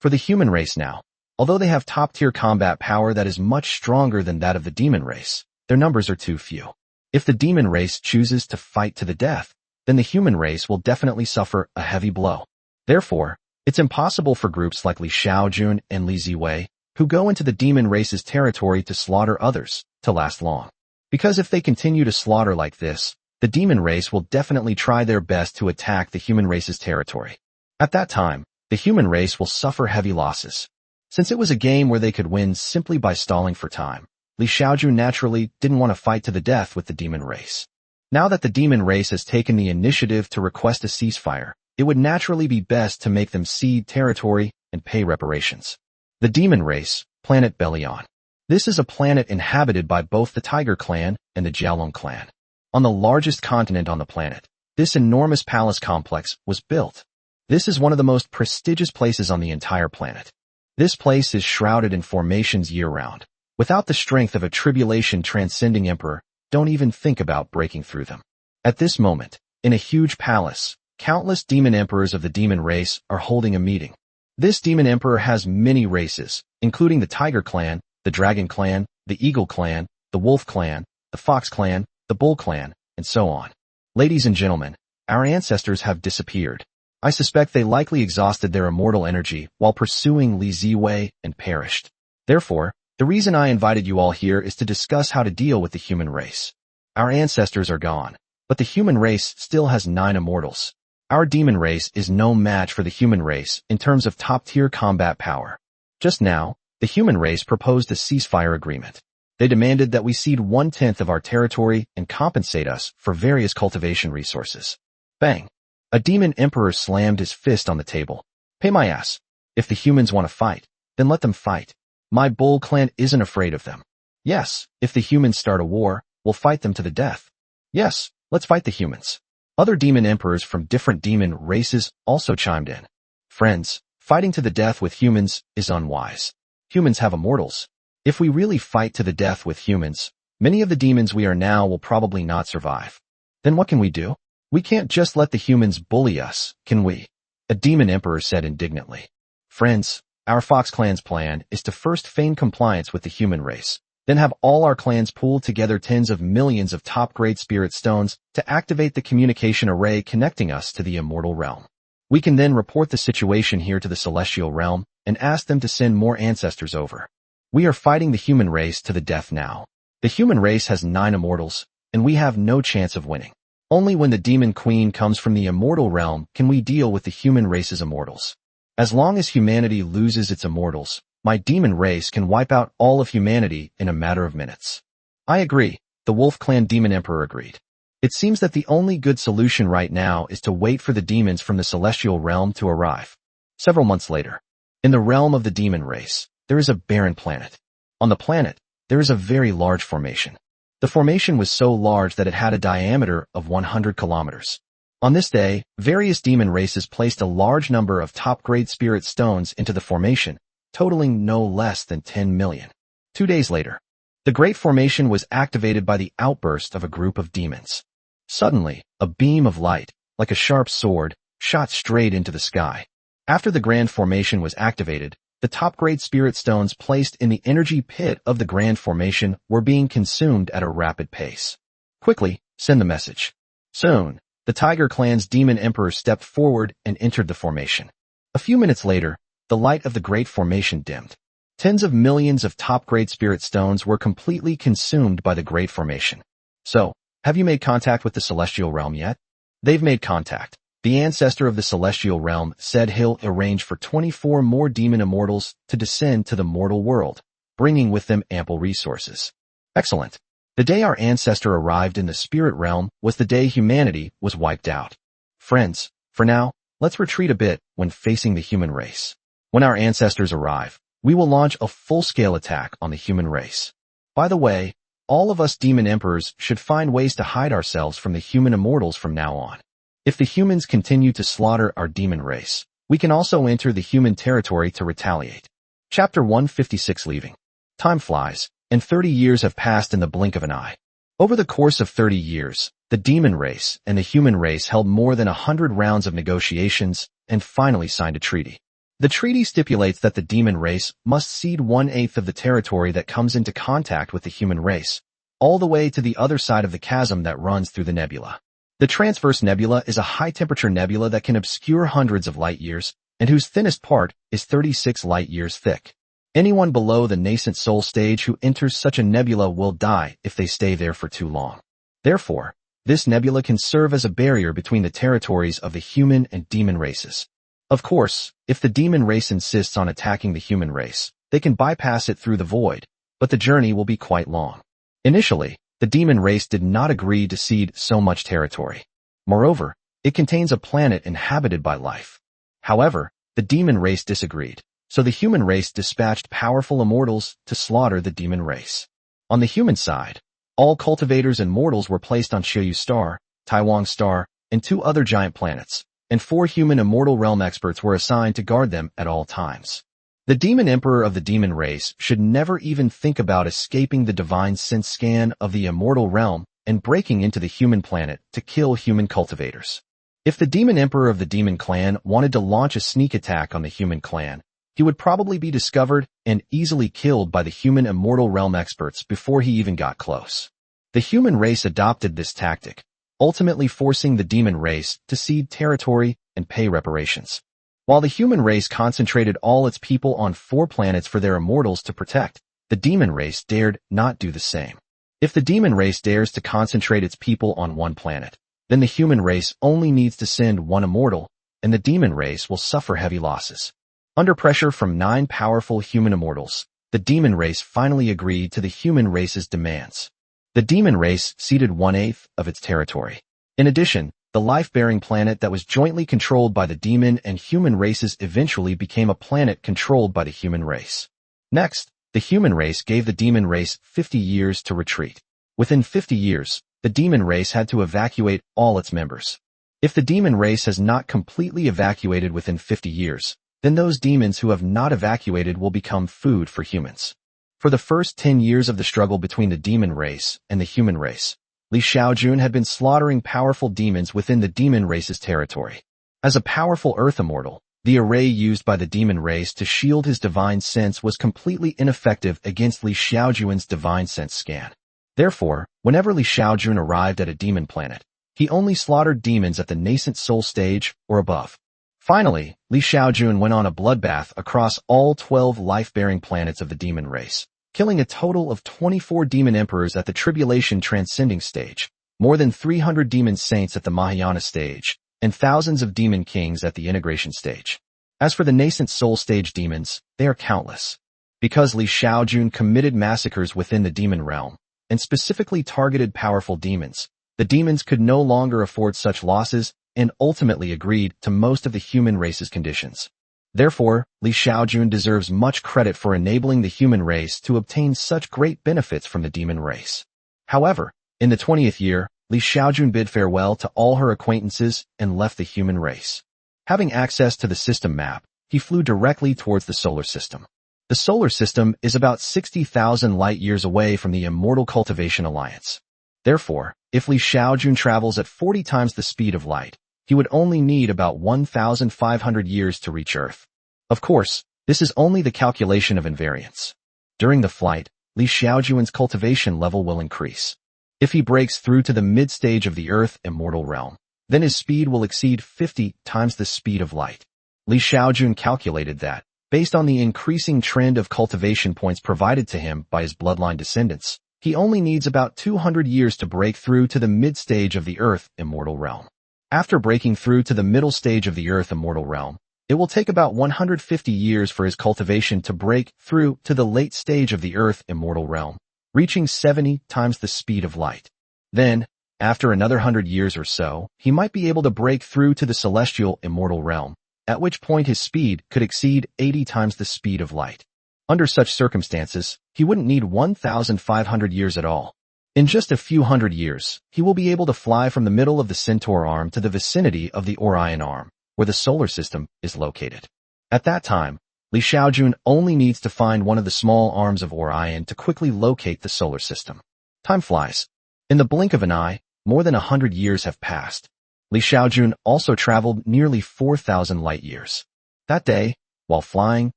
A: For the human race now, although they have top-tier combat power that is much stronger than that of the demon race, their numbers are too few. If the demon race chooses to fight to the death, then the human race will definitely suffer a heavy blow. Therefore, it's impossible for groups like Xiaojun and Li Ziwei, who go into the demon race's territory to slaughter others, to last long. Because if they continue to slaughter like this, the demon race will definitely try their best to attack the human race's territory. At that time, the human race will suffer heavy losses. Since it was a game where they could win simply by stalling for time, Xiaojun naturally didn't want to fight to the death with the demon race. Now that the demon race has taken the initiative to request a ceasefire, it would naturally be best to make them cede territory and pay reparations. The demon race, planet Belion. This is a planet inhabited by both the Tiger clan and the Jiaolong clan. On the largest continent on the planet, this enormous palace complex was built. This is one of the most prestigious places on the entire planet. This place is shrouded in formations year-round. Without the strength of a tribulation transcending emperor, don't even think about breaking through them. At this moment, in a huge palace, countless demon emperors of the demon race are holding a meeting. This demon emperor has many races, including the Tiger clan, the Dragon clan, the Eagle clan, the Wolf clan, the Fox clan, the Bull clan, and so on. Ladies and gentlemen, our ancestors have disappeared. I suspect they likely exhausted their immortal energy while pursuing Li Ziwei and perished. Therefore, the reason I invited you all here is to discuss how to deal with the human race. Our ancestors are gone, but the human race still has 9 immortals. Our demon race is no match for the human race in terms of top-tier combat power. Just now, the human race proposed a ceasefire agreement. They demanded that we cede 1/10 of our territory and compensate us for various cultivation resources. Bang! A demon emperor slammed his fist on the table. Pay my ass. If the humans want to fight, then let them fight. My bull clan isn't afraid of them. Yes, if the humans start a war, we'll fight them to the death. Yes, let's fight the humans. Other demon emperors from different demon races also chimed in. Friends, fighting to the death with humans is unwise. Humans have immortals. If we really fight to the death with humans, many of the demons we are now will probably not survive. Then what can we do? We can't just let the humans bully us, can we? A demon emperor said indignantly. Friends, our Fox clan's plan is to first feign compliance with the human race, then have all our clans pool together tens of millions of top-grade spirit stones to activate the communication array connecting us to the immortal realm. We can then report the situation here to the celestial realm and ask them to send more ancestors over. We are fighting the human race to the death now. The human race has 9 immortals, and we have no chance of winning. Only when the demon queen comes from the immortal realm can we deal with the human race's immortals. As long as humanity loses its immortals, my demon race can wipe out all of humanity in a matter of minutes. I agree, the Wolf Clan Demon Emperor agreed. It seems that the only good solution right now is to wait for the demons from the celestial realm to arrive. Several months later, in the realm of the demon race, there is a barren planet. On the planet, there is a very large formation. The formation was so large that it had a diameter of 100 kilometers. On this day, various demon races placed a large number of top-grade spirit stones into the formation, totaling no less than 10 million. 2 days later, the Great Formation was activated by the outburst of a group of demons. Suddenly, a beam of light, like a sharp sword, shot straight into the sky. After the Grand Formation was activated, the top-grade spirit stones placed in the energy pit of the Grand Formation were being consumed at a rapid pace. Quickly, send the message. Soon, the Tiger Clan's Demon Emperor stepped forward and entered the formation. A few minutes later, the light of the Great Formation dimmed. Tens of millions of top-grade spirit stones were completely consumed by the Great Formation. So, have you made contact with the Celestial Realm yet? They've made contact. The ancestor of the Celestial Realm said he'll arrange for 24 more demon immortals to descend to the mortal world, bringing with them ample resources. Excellent. The day our ancestor arrived in the spirit realm was the day humanity was wiped out. Friends, for now, let's retreat a bit when facing the human race. When our ancestors arrive, we will launch a full-scale attack on the human race. By the way, all of us demon emperors should find ways to hide ourselves from the human immortals from now on. If the humans continue to slaughter our demon race, we can also enter the human territory to retaliate. Chapter 156 Leaving. Time flies, and 30 years have passed in the blink of an eye. Over the course of 30 years, the demon race and the human race held more than 100 rounds of negotiations and finally signed a treaty. The treaty stipulates that the demon race must cede 1/8 of the territory that comes into contact with the human race, all the way to the other side of the chasm that runs through the nebula. The Transverse Nebula is a high-temperature nebula that can obscure hundreds of light years, and whose thinnest part is 36 light years thick. Anyone below the nascent soul stage who enters such a nebula will die if they stay there for too long. Therefore, this nebula can serve as a barrier between the territories of the human and demon races. Of course, if the demon race insists on attacking the human race, they can bypass it through the void, but the journey will be quite long. Initially, the demon race did not agree to cede so much territory. Moreover, it contains a planet inhabited by life. However, the demon race disagreed, so the human race dispatched powerful immortals to slaughter the demon race. On the human side, all cultivators and mortals were placed on Xiaojun Star, Taiwan Star, and 2 other giant planets, and 4 human immortal realm experts were assigned to guard them at all times. The demon emperor of the demon race should never even think about escaping the divine sense scan of the immortal realm and breaking into the human planet to kill human cultivators. If the demon emperor of the demon clan wanted to launch a sneak attack on the human clan, he would probably be discovered and easily killed by the human immortal realm experts before he even got close. The human race adopted this tactic, ultimately forcing the demon race to cede territory and pay reparations. While the human race concentrated all its people on 4 planets for their immortals to protect, the demon race dared not do the same. If the demon race dares to concentrate its people on 1 planet, then the human race only needs to send one immortal, and the demon race will suffer heavy losses. Under pressure from 9 powerful human immortals, the demon race finally agreed to the human race's demands. The demon race ceded 1/8 of its territory. In addition, the life-bearing planet that was jointly controlled by the demon and human races eventually became a planet controlled by the human race. Next, the human race gave the demon race 50 years to retreat. Within 50 years, the demon race had to evacuate all its members. If the demon race has not completely evacuated within 50 years, then those demons who have not evacuated will become food for humans. For the first 10 years of the struggle between the demon race and the human race, Xiaojun had been slaughtering powerful demons within the demon race's territory. As a powerful earth immortal, the array used by the demon race to shield his divine sense was completely ineffective against Xiaojun's divine sense scan. Therefore, whenever Xiaojun arrived at a demon planet, he only slaughtered demons at the nascent soul stage or above. Finally, Xiaojun went on a bloodbath across all 12 life-bearing planets of the demon race, killing a total of 24 demon emperors at the tribulation transcending stage, more than 300 demon saints at the Mahayana stage, and thousands of demon kings at the integration stage. As for the nascent soul stage demons, they are countless. Because Xiaojun committed massacres within the demon realm, and specifically targeted powerful demons, the demons could no longer afford such losses and ultimately agreed to most of the human race's conditions. Therefore, Xiaojun deserves much credit for enabling the human race to obtain such great benefits from the demon race. However, in the 20th year, Xiaojun bid farewell to all her acquaintances and left the human race. Having access to the system map, he flew directly towards the solar system. The solar system is about 60,000 light-years away from the Immortal Cultivation Alliance. Therefore, if Xiaojun travels at 40 times the speed of light, he would only need about 1,500 years to reach Earth. Of course, this is only the calculation of invariance. During the flight, Xiaojun's cultivation level will increase. If he breaks through to the mid-stage of the Earth immortal realm, then his speed will exceed 50 times the speed of light. Xiaojun calculated that, based on the increasing trend of cultivation points provided to him by his bloodline descendants, he only needs about 200 years to break through to the mid-stage of the Earth immortal realm. After breaking through to the middle stage of the Earth immortal realm, it will take about 150 years for his cultivation to break through to the late stage of the Earth immortal realm, reaching 70 times the speed of light. Then, after another 100 years or so, he might be able to break through to the celestial immortal realm, at which point his speed could exceed 80 times the speed of light. Under such circumstances, he wouldn't need 1,500 years at all. In just a few hundred years, he will be able to fly from the middle of the Centaur arm to the vicinity of the Orion arm, where the solar system is located. At that time, Xiaojun only needs to find one of the small arms of Orion to quickly locate the solar system. Time flies. In the blink of an eye, more than 100 years have passed. Xiaojun also traveled nearly 4,000 light-years. That day, while flying,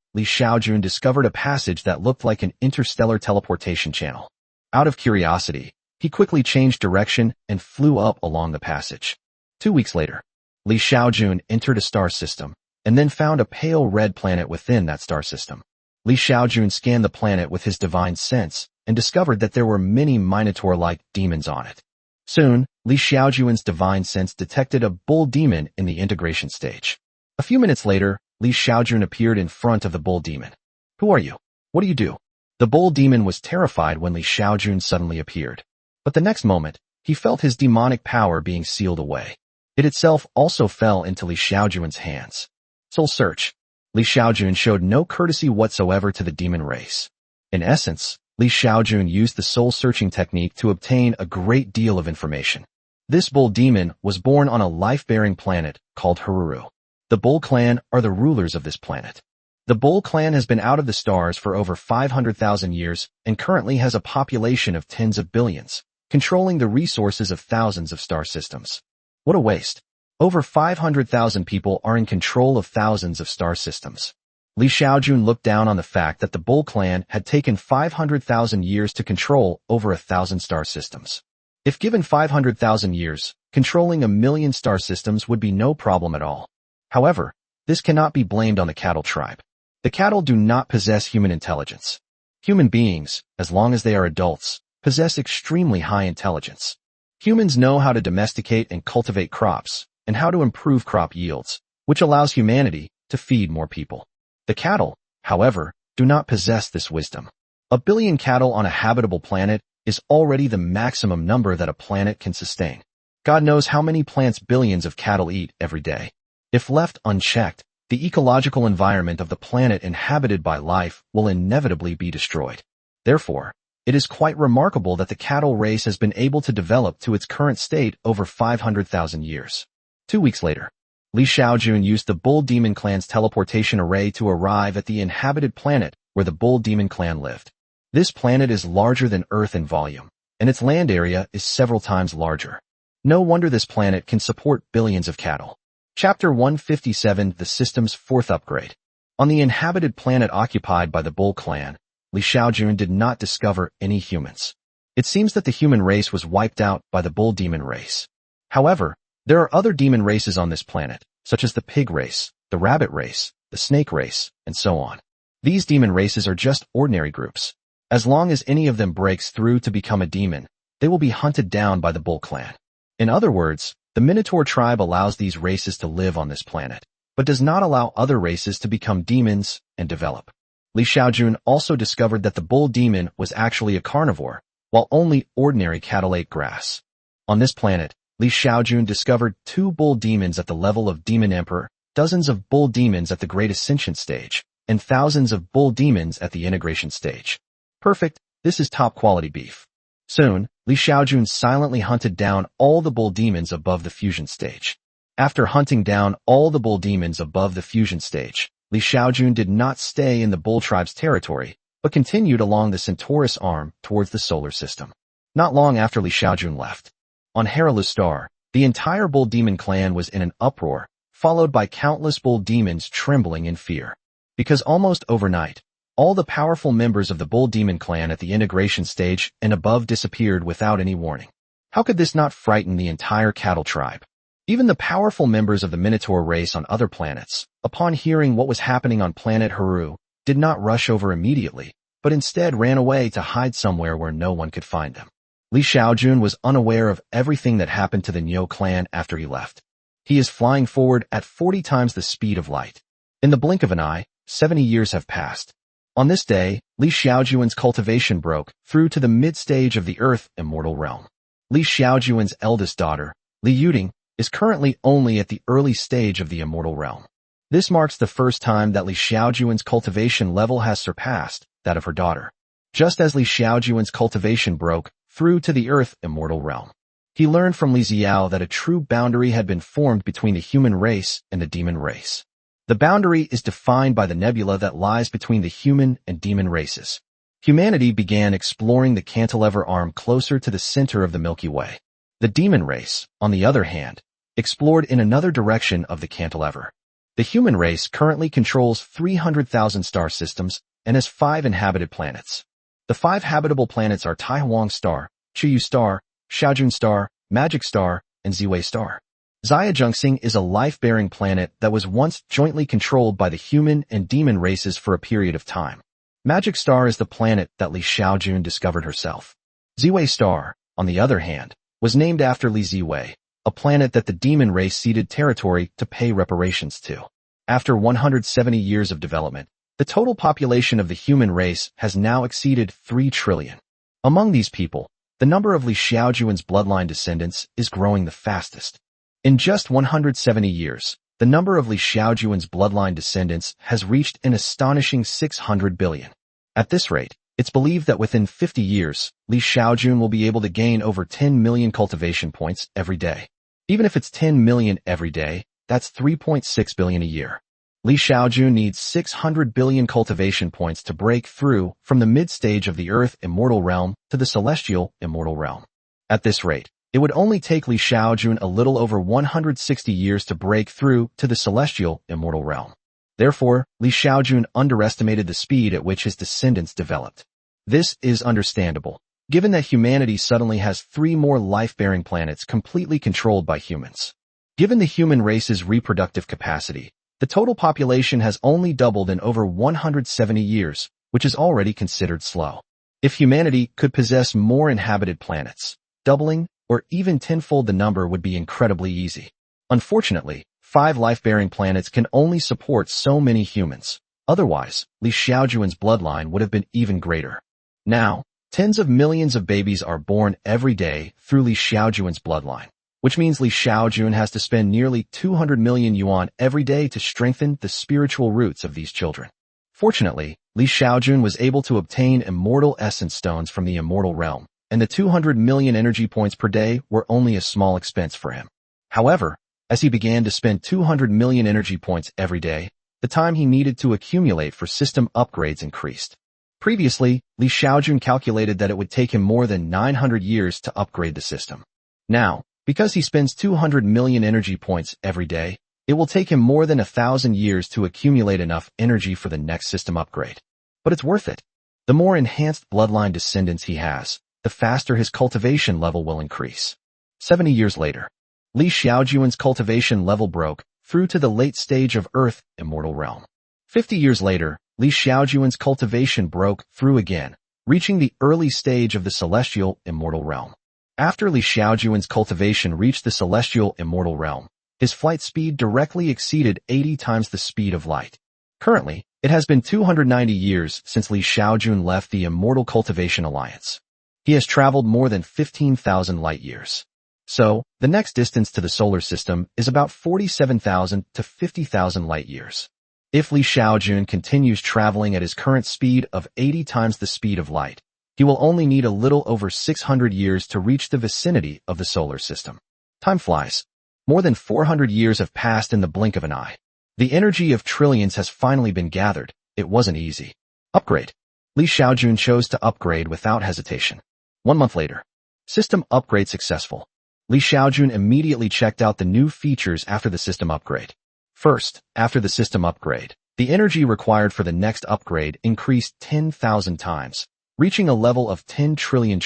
A: Xiaojun discovered a passage that looked like an interstellar teleportation channel. Out of curiosity, he quickly changed direction and flew up along the passage. 2 weeks later, Xiaojun entered a star system, and then found a pale red planet within that star system. Xiaojun scanned the planet with his divine sense, and discovered that there were many Minotaur-like demons on it. Soon, Xiaojun's divine sense detected a bull demon in the integration stage. A few minutes later, Xiaojun appeared in front of the bull demon. "Who are you? What do you do?" The bull demon was terrified when Xiaojun suddenly appeared. But the next moment, he felt his demonic power being sealed away. It itself also fell into Xiaojun's hands. Soul search. Xiaojun showed no courtesy whatsoever to the demon race. In essence, Xiaojun used the soul-searching technique to obtain a great deal of information. This bull demon was born on a life-bearing planet called Haruru. The Bull clan are the rulers of this planet. The Bull clan has been out of the stars for over 500,000 years and currently has a population of tens of billions, controlling the resources of thousands of star systems. What a waste. Over 500,000 people are in control of thousands of star systems. Xiaojun looked down on the fact that the Bull clan had taken 500,000 years to control over 1,000 star systems. If given 500,000 years, controlling 1,000,000 star systems would be no problem at all. However, this cannot be blamed on the cattle tribe. The cattle do not possess human intelligence. Human beings, as long as they are adults, possess extremely high intelligence. Humans know how to domesticate and cultivate crops, and how to improve crop yields, which allows humanity to feed more people. The cattle, however, do not possess this wisdom. 1 billion cattle on a habitable planet is already the maximum number that a planet can sustain. God knows how many plants billions of cattle eat every day. If left unchecked, the ecological environment of the planet inhabited by life will inevitably be destroyed. Therefore, it is quite remarkable that the cattle race has been able to develop to its current state over 500,000 years. 2 weeks later, Xiaojun used the Bull Demon clan's teleportation array to arrive at the inhabited planet where the Bull Demon clan lived. This planet is larger than Earth in volume, and its land area is several times larger. No wonder this planet can support billions of cattle. Chapter 157, The System's Fourth Upgrade. On the inhabited planet occupied by the Bull clan, Xiaojun did not discover any humans. It seems that the human race was wiped out by the Bull Demon race. However, there are other demon races on this planet, such as the pig race, the rabbit race, the snake race, and so on. These demon races are just ordinary groups. As long as any of them breaks through to become a demon, they will be hunted down by the Bull clan. In other words, the Minotaur tribe allows these races to live on this planet, but does not allow other races to become demons and develop. Xiaojun also discovered that the bull demon was actually a carnivore, while only ordinary cattle ate grass. On this planet, Xiaojun discovered 2 bull demons at the level of Demon Emperor, dozens of bull demons at the Great Ascension stage, and thousands of bull demons at the integration stage. Perfect, this is top quality beef. Soon, Xiaojun silently hunted down all the bull demons above the fusion stage. After hunting down all the bull demons above the fusion stage, Xiaojun did not stay in the bull tribe's territory, but continued along the Centaurus arm towards the solar system. Not long after Xiaojun left, on Haralus Star, the entire bull demon clan was in an uproar, followed by countless bull demons trembling in fear. Because almost overnight, all the powerful members of the Bull Demon clan at the integration stage and above disappeared without any warning. How could this not frighten the entire cattle tribe? Even the powerful members of the Minotaur race on other planets, upon hearing what was happening on planet Haru, did not rush over immediately, but instead ran away to hide somewhere where no one could find them. Xiaojun was unaware of everything that happened to the Nyo clan after he left. He is flying forward at 40 times the speed of light. In the blink of an eye, 70 years have passed. On this day, Xiaojun's cultivation broke through to the mid-stage of the Earth immortal realm. Xiaojun's eldest daughter, Yuding, is currently only at the early stage of the immortal realm. This marks the first time that Xiaojun's cultivation level has surpassed that of her daughter. Just as Xiaojun's cultivation broke through to the Earth immortal realm, he learned from Li Xiao that a true boundary had been formed between the human race and the demon race. The boundary is defined by the nebula that lies between the human and demon races. Humanity began exploring the cantilever arm closer to the center of the Milky Way. The demon race, on the other hand, explored in another direction of the cantilever. The human race currently controls 300,000 star systems and has 5 inhabited planets. The 5 habitable planets are Taihuang Star, Chuyu Star, Xiaojun Star, Magic Star, and Ziwei Star. Xiaojun is a life-bearing planet that was once jointly controlled by the human and demon races for a period of time. Magic Star is the planet that Xiaojun discovered herself. Ziwei Star, on the other hand, was named after Li Ziwei, a planet that the demon race ceded territory to pay reparations to. After 170 years of development, the total population of the human race has now exceeded 3 trillion. Among these people, the number of Xiaojun's bloodline descendants is growing the fastest. In just 170 years, the number of Xiaojun's bloodline descendants has reached an astonishing 600 billion. At this rate, it's believed that within 50 years, Xiaojun will be able to gain over 10 million cultivation points every day. Even if it's 10 million every day, that's 3.6 billion a year. Xiaojun needs 600 billion cultivation points to break through from the mid-stage of the Earth immortal realm to the celestial immortal realm. At this rate, it would only take Xiaojun a little over 160 years to break through to the celestial immortal realm. Therefore, Xiaojun underestimated the speed at which his descendants developed. This is understandable, given that humanity suddenly has 3 more life-bearing planets completely controlled by humans. Given the human race's reproductive capacity, the total population has only doubled in over 170 years, which is already considered slow. If humanity could possess more inhabited planets, doubling, or even tenfold the number would be incredibly easy. Unfortunately, 5 life-bearing planets can only support so many humans. Otherwise, Li Xiaojun's bloodline would have been even greater. Now, tens of millions of babies are born every day through Li Xiaojun's bloodline, which means Li Xiaojun has to spend nearly 200 million yuan every day to strengthen the spiritual roots of these children. Fortunately, Li Xiaojun was able to obtain immortal essence stones from the immortal realm, and the 200 million energy points per day were only a small expense for him. However, as he began to spend 200 million energy points every day, the time he needed to accumulate for system upgrades increased. Previously, Li Xiaojun calculated that it would take him more than 900 years to upgrade the system. Now, because he spends 200 million energy points every day, it will take him more than 1,000 years to accumulate enough energy for the next system upgrade. But it's worth it. The more enhanced bloodline descendants he has, the faster his cultivation level will increase. 70 years later, Li Xiaojun's cultivation level broke through to the late stage of Earth, immortal realm. 50 years later, Li Xiaojun's cultivation broke through again, reaching the early stage of the celestial, immortal realm. After Li Xiaojun's cultivation reached the celestial, immortal realm, his flight speed directly exceeded 80 times the speed of light. Currently, it has been 290 years since Li Xiaojun left the Immortal Cultivation Alliance. He has traveled more than 15,000 light-years. So, the next distance to the solar system is about 47,000 to 50,000 light-years. If Li Xiaojun continues traveling at his current speed of 80 times the speed of light, he will only need a little over 600 years to reach the vicinity of the solar system. Time flies. More than 400 years have passed in the blink of an eye. The energy of trillions has finally been gathered. It wasn't easy. Upgrade. Li Xiaojun chose to upgrade without hesitation. 1 month later. System upgrade successful. Li Xiaojun immediately checked out the new features after the system upgrade. First, after the system upgrade, the energy required for the next upgrade increased 10,000 times, reaching a level of 10 trillion,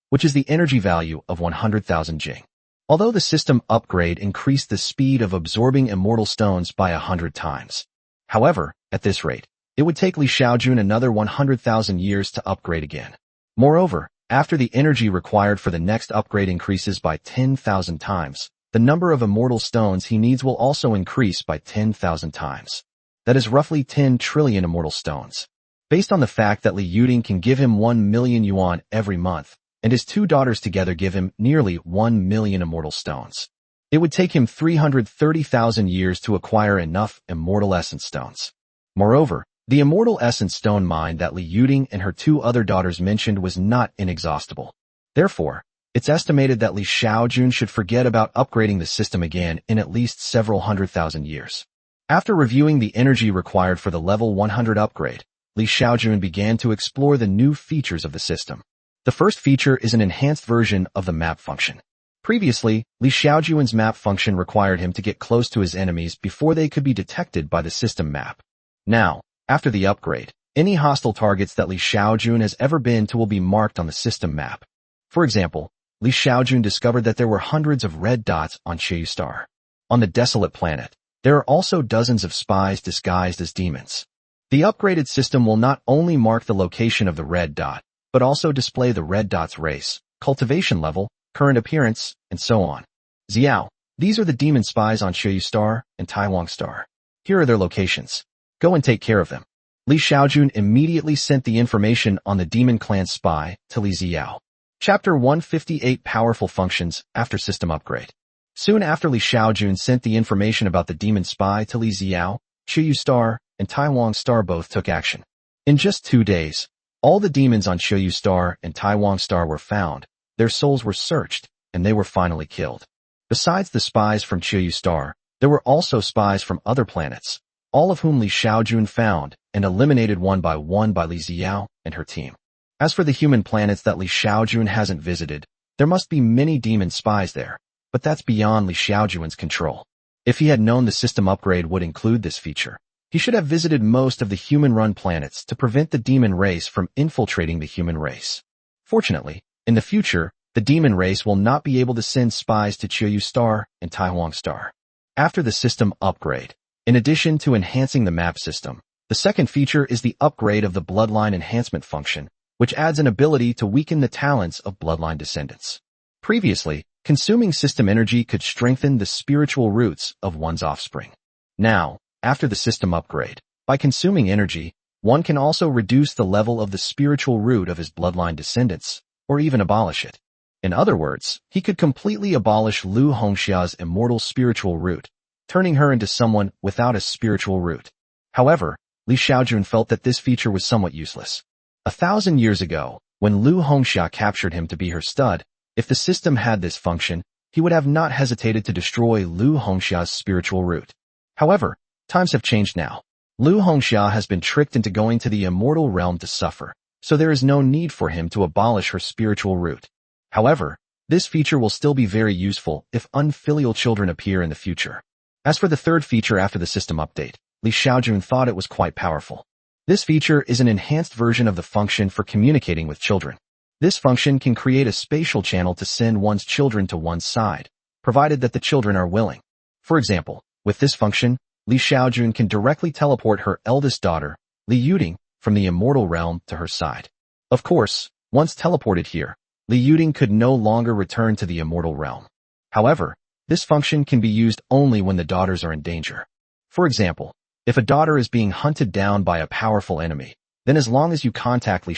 A: which is the energy value of 100,000 jing. Although the system upgrade increased the speed of absorbing immortal stones by 100 times. However, at this rate, it would take Li Xiaojun another 100,000 years to upgrade again. Moreover, after the energy required for the next upgrade increases by 10,000 times, the number of immortal stones he needs will also increase by 10,000 times. That is roughly 10 trillion immortal stones. Based on the fact that Li Yuding can give him 1 million yuan every month, and his 2 daughters together give him nearly 1 million immortal stones. It would take him 330,000 years to acquire enough immortal essence stones. Moreover, the immortal essence stone mine that Li Yuding and her 2 other daughters mentioned was not inexhaustible. Therefore, it's estimated that Li Xiaojun should forget about upgrading the system again in at least several 100,000 years. After reviewing the energy required for the level 100 upgrade, Li Xiaojun began to explore the new features of the system. The first feature is an enhanced version of the map function. Previously, Li Xiaojun's map function required him to get close to his enemies before they could be detected by the system map. Now, after the upgrade, any hostile targets that Li Xiaojun has ever been to will be marked on the system map. For example, Li Xiaojun discovered that there were hundreds of red dots on Xiaojun star. On the desolate planet, there are also dozens of spies disguised as demons. The upgraded system will not only mark the location of the red dot, but also display the red dot's race, cultivation level, current appearance, and so on. Xiao, these are the demon spies on Xiaojun star and Taiwan star. Here are their locations. Go and take care of them. Li Xiaojun immediately sent the information on the demon clan spy to Li Xiao. Chapter 158 Powerful Functions After System Upgrade. Soon after Li Xiaojun sent the information about the demon spy to Li Xiao, Xiaojun star and Taiwan star both took action. In just 2 days, all the demons on Xiaojun star and Taiwan star were found, their souls were searched, and they were finally killed. Besides the spies from Xiaojun star, there were also spies from other planets, all of whom Li Xiaojun found and eliminated one by Li Xiao and her team. As for the human planets that Li Xiaojun hasn't visited, there must be many demon spies there, but that's beyond Li Xiaojun's control. If he had known the system upgrade would include this feature, he should have visited most of the human-run planets to prevent the demon race from infiltrating the human race. Fortunately, in the future, the demon race will not be able to send spies to Xiaojun star and Taiwan star. After the system upgrade, in addition to enhancing the map system, the second feature is the upgrade of the bloodline enhancement function, which adds an ability to weaken the talents of bloodline descendants. Previously, consuming system energy could strengthen the spiritual roots of one's offspring. Now, after the system upgrade, by consuming energy, one can also reduce the level of the spiritual root of his bloodline descendants, or even abolish it. In other words, he could completely abolish Lu Hongxia's immortal spiritual root, turning her into someone without a spiritual root. However, Li Xiaojun felt that this feature was somewhat useless. 1,000 years ago, when Lu Hongxia captured him to be her stud, if the system had this function, he would have not hesitated to destroy Lu Hongxia's spiritual root. However, times have changed now. Lu Hongxia has been tricked into going to the immortal realm to suffer, so there is no need for him to abolish her spiritual root. However, this feature will still be very useful if unfilial children appear in the future. As for the third feature after the system update, Li Xiaojun thought it was quite powerful. This feature is an enhanced version of the function for communicating with children. This function can create a spatial channel to send one's children to one's side, provided that the children are willing. For example, with this function, Li Xiaojun can directly teleport her eldest daughter, Li Yuding, from the immortal realm to her side. Of course, once teleported here, Li Yuding could no longer return to the immortal realm. However, this function can be used only when the daughters are in danger. For example, if a daughter is being hunted down by a powerful enemy, then as long as you contact Li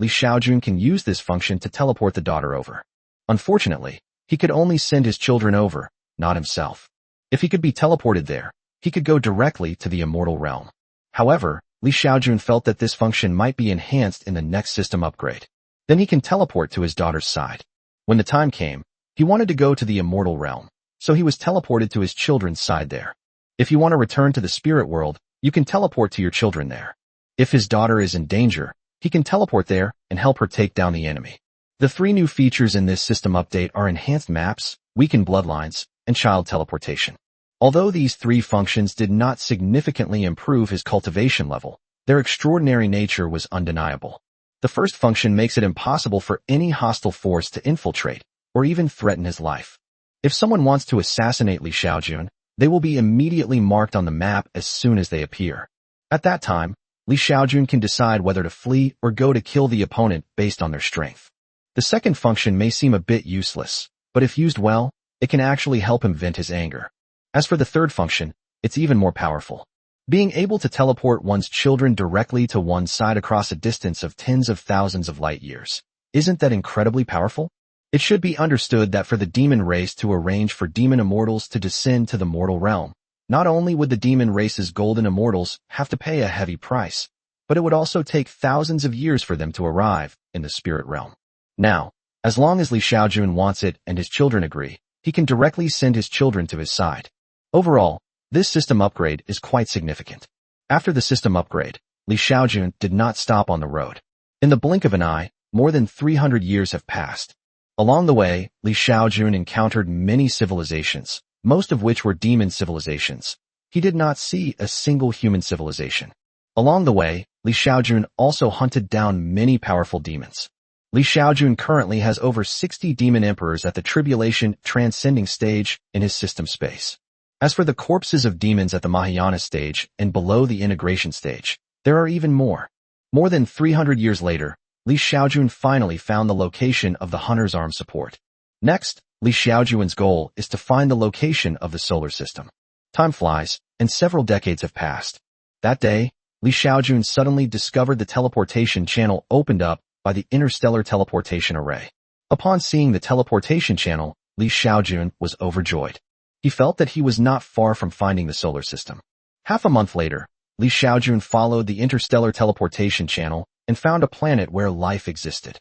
A: Xiaojun can use this function to teleport the daughter over. Unfortunately, he could only send his children over, not himself. If he could be teleported there, he could go directly to the immortal realm. However, Li Xiaojun felt that this function might be enhanced in the next system upgrade. Then he can teleport to his daughter's side. When the time came, he wanted to go to the immortal realm, so he was teleported to his children's side there. If you want to return to the spirit world, you can teleport to your children there. If his daughter is in danger, he can teleport there and help her take down the enemy. The three new features in this system update are enhanced maps, weakened bloodlines, and child teleportation. Although these three functions did not significantly improve his cultivation level, their extraordinary nature was undeniable. The first function makes it impossible for any hostile force to infiltrate or even threaten his life. If someone wants to assassinate Li Xiaojun, they will be immediately marked on the map as soon as they appear. At that time, Li Xiaojun can decide whether to flee or go to kill the opponent based on their strength. The second function may seem a bit useless, but if used well, it can actually help him vent his anger. As for the third function, it's even more powerful. Being able to teleport one's children directly to one side across a distance of tens of thousands of light years. Isn't that incredibly powerful? It should be understood that for the demon race to arrange for demon immortals to descend to the mortal realm, not only would the demon race's golden immortals have to pay a heavy price, but it would also take thousands of years for them to arrive in the spirit realm. Now, as long as Li Xiaojun wants it and his children agree, he can directly send his children to his side. Overall, this system upgrade is quite significant. After the system upgrade, Li Xiaojun did not stop on the road. In the blink of an eye, more than 300 years have passed. Along the way, Li Xiaojun encountered many civilizations, most of which were demon civilizations. He did not see a single human civilization. Along the way, Li Xiaojun also hunted down many powerful demons. Li Xiaojun currently has over 60 demon emperors at the tribulation transcending stage in his system space. As for the corpses of demons at the Mahayana stage and below the integration stage, there are even more. More than 300 years later, Li Xiaojun finally found the location of the Hunter's Arm support. Next, Li Xiaojun's goal is to find the location of the solar system. Time flies, and several decades have passed. That day, Li Xiaojun suddenly discovered the teleportation channel opened up by the interstellar teleportation array. Upon seeing the teleportation channel, Li Xiaojun was overjoyed. He felt that he was not far from finding the solar system. Half a month later, Li Xiaojun followed the interstellar teleportation channel and found a planet where life existed.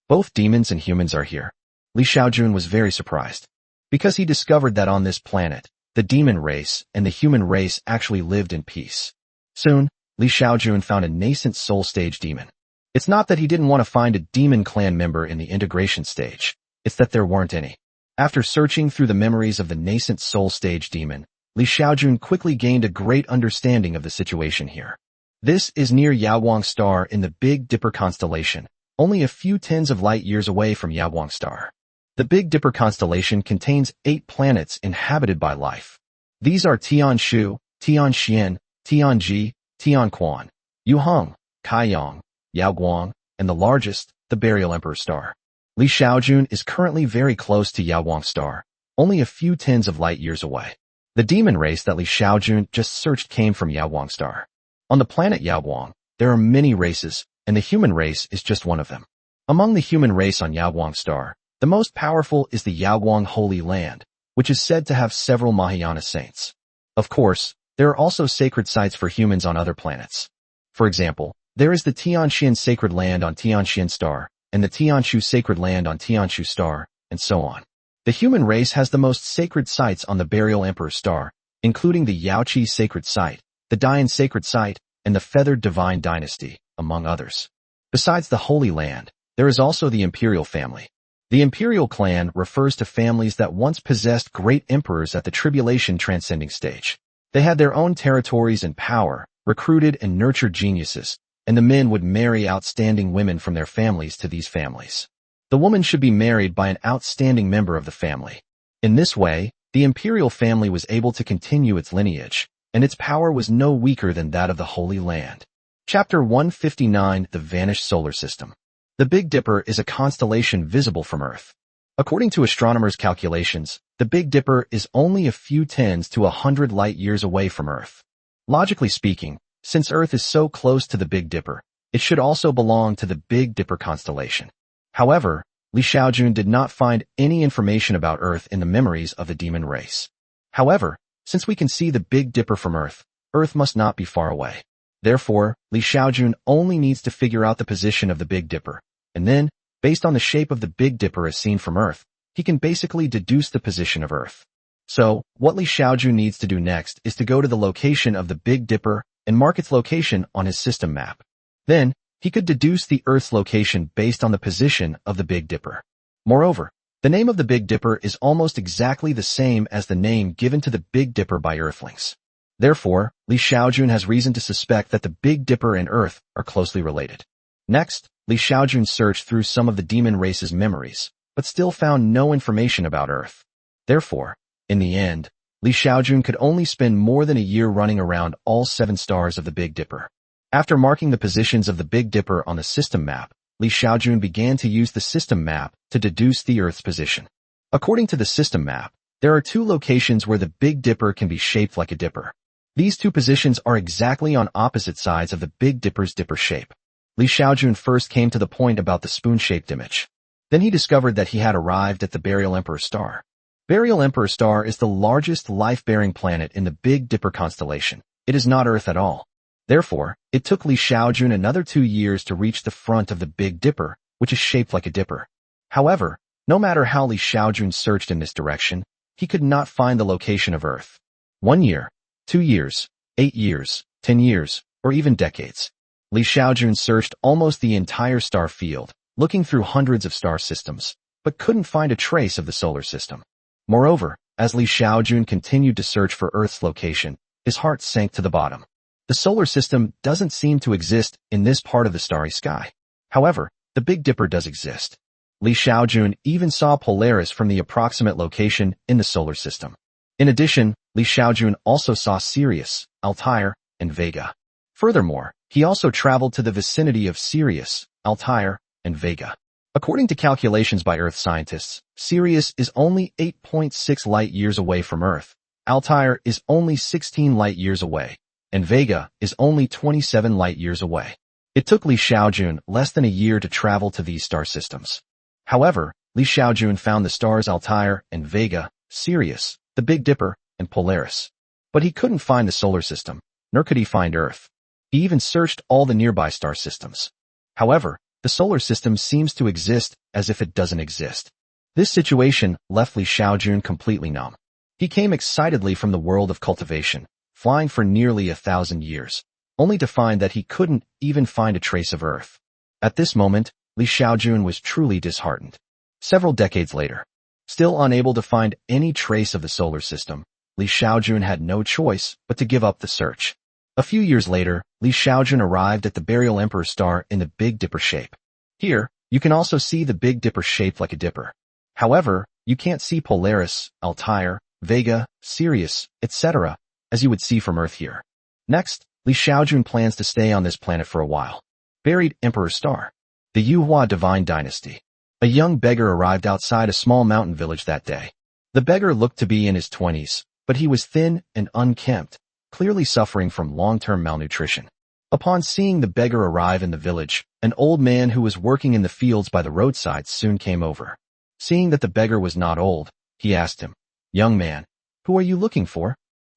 A: Both demons and humans are here. Li Xiaojun was very surprised, because he discovered that on this planet, the demon race and the human race actually lived in peace. Soon, Li Xiaojun found a nascent soul stage demon. It's not that he didn't want to find a demon clan member in the integration stage, it's that there weren't any. After searching through the memories of the nascent soul stage demon, Li Xiaojun quickly gained a great understanding of the situation here. This is near Yaowang Star in the Big Dipper constellation, only a few tens of light years away from Yaowang Star. The Big Dipper constellation contains 8 planets inhabited by life. These are Tianshu, Tianxian, Tianji, Tianquan, Yuheng, Kaiyang, Yaoguang, and the largest, the Burial Emperor Star. Li Xiaojun is currently very close to Yaowang star, only a few tens of light years away. The demon race that Li Xiaojun just searched came from Yaowang star. On the planet Yaowang, there are many races, and the human race is just one of them. Among the human race on Yaowang star, the most powerful is the Yaowang Holy Land, which is said to have several Mahayana saints. Of course, there are also sacred sites for humans on other planets. For example, there is the Tianxian Sacred Land on Tianxian star, and the Tianshu Sacred Land on Tianshu star, and so on. The human race has the most sacred sites on the Burial Emperor star, including the Yaoqi Sacred Site, the Dian Sacred Site, and the Feathered Divine Dynasty, among others. Besides the Holy Land, there is also the Imperial family. The Imperial clan refers to families that once possessed great emperors at the tribulation transcending stage. They had their own territories and power, recruited and nurtured geniuses, and the men would marry outstanding women from their families to these families. The woman should be married by an outstanding member of the family. In this way, the imperial family was able to continue its lineage, and its power was no weaker than that of the Holy Land. Chapter 159: The Vanished Solar System. The Big Dipper is a constellation visible from Earth. According to astronomers' calculations, the Big Dipper is only a few tens to 100 light years away from Earth. Logically speaking, since Earth is so close to the Big Dipper, it should also belong to the Big Dipper constellation. However, Li Xiaojun did not find any information about Earth in the memories of the demon race. However, since we can see the Big Dipper from Earth, Earth must not be far away. Therefore, Li Xiaojun only needs to figure out the position of the Big Dipper, and then, based on the shape of the Big Dipper as seen from Earth, he can basically deduce the position of Earth. So, what Li Xiaojun needs to do next is to go to the location of the Big Dipper and mark its location on his system map. Then, he could deduce the Earth's location based on the position of the Big Dipper. Moreover, the name of the Big Dipper is almost exactly the same as the name given to the Big Dipper by Earthlings. Therefore, Li Xiaojun has reason to suspect that the Big Dipper and Earth are closely related. Next, Li Xiaojun searched through some of the demon race's memories, but still found no information about Earth. Therefore, in the end, Li Xiaojun could only spend more than a year running around all 7 stars of the Big Dipper. After marking the positions of the Big Dipper on the system map, Li Xiaojun began to use the system map to deduce the Earth's position. According to the system map, there are 2 locations where the Big Dipper can be shaped like a dipper. These 2 positions are exactly on opposite sides of the Big Dipper's dipper shape. Li Xiaojun first came to the point about the spoon-shaped image. Then he discovered that he had arrived at the Burial Emperor star. Burial Emperor star is the largest life-bearing planet in the Big Dipper constellation. It is not Earth at all. Therefore, it took Li Xiaojun another 2 years to reach the front of the Big Dipper, which is shaped like a dipper. However, no matter how Li Xiaojun searched in this direction, he could not find the location of Earth. 1 year, 2 years, 8 years, 10 years, or even decades. Li Xiaojun searched almost the entire star field, looking through hundreds of star systems, but couldn't find a trace of the solar system. Moreover, as Li Xiaojun continued to search for Earth's location, his heart sank to the bottom. The solar system doesn't seem to exist in this part of the starry sky. However, the Big Dipper does exist. Li Xiaojun even saw Polaris from the approximate location in the solar system. In addition, Li Xiaojun also saw Sirius, Altair, and Vega. Furthermore, he also traveled to the vicinity of Sirius, Altair, and Vega. According to calculations by Earth scientists, Sirius is only 8.6 light years away from Earth, Altair is only 16 light years away, and Vega is only 27 light years away. It took Li Xiaojun less than a year to travel to these star systems. However, Li Xiaojun found the stars Altair and Vega, Sirius, the Big Dipper, and Polaris. But he couldn't find the solar system, nor could he find Earth. He even searched all the nearby star systems. However, the solar system seems to exist as if it doesn't exist. This situation left Li Xiaojun completely numb. He came excitedly from the world of cultivation, flying for nearly 1,000 years, only to find that he couldn't even find a trace of Earth. At this moment, Li Xiaojun was truly disheartened. Several decades later, still unable to find any trace of the solar system, Li Xiaojun had no choice but to give up the search. A few years later, Li Xiaojun arrived at the Burial Emperor star in the Big Dipper shape. Here, you can also see the Big Dipper shaped like a dipper. However, you can't see Polaris, Altair, Vega, Sirius, etc., as you would see from Earth here. Next, Li Xiaojun plans to stay on this planet for a while. Buried Emperor Star. The Yuhua Divine Dynasty. A young beggar arrived outside a small mountain village that day. The beggar looked to be in his 20s, but he was thin and unkempt, clearly suffering from long-term malnutrition. Upon seeing the beggar arrive in the village, an old man who was working in the fields by the roadside soon came over. Seeing that the beggar was not old, he asked him, "Young man, who are you looking for?"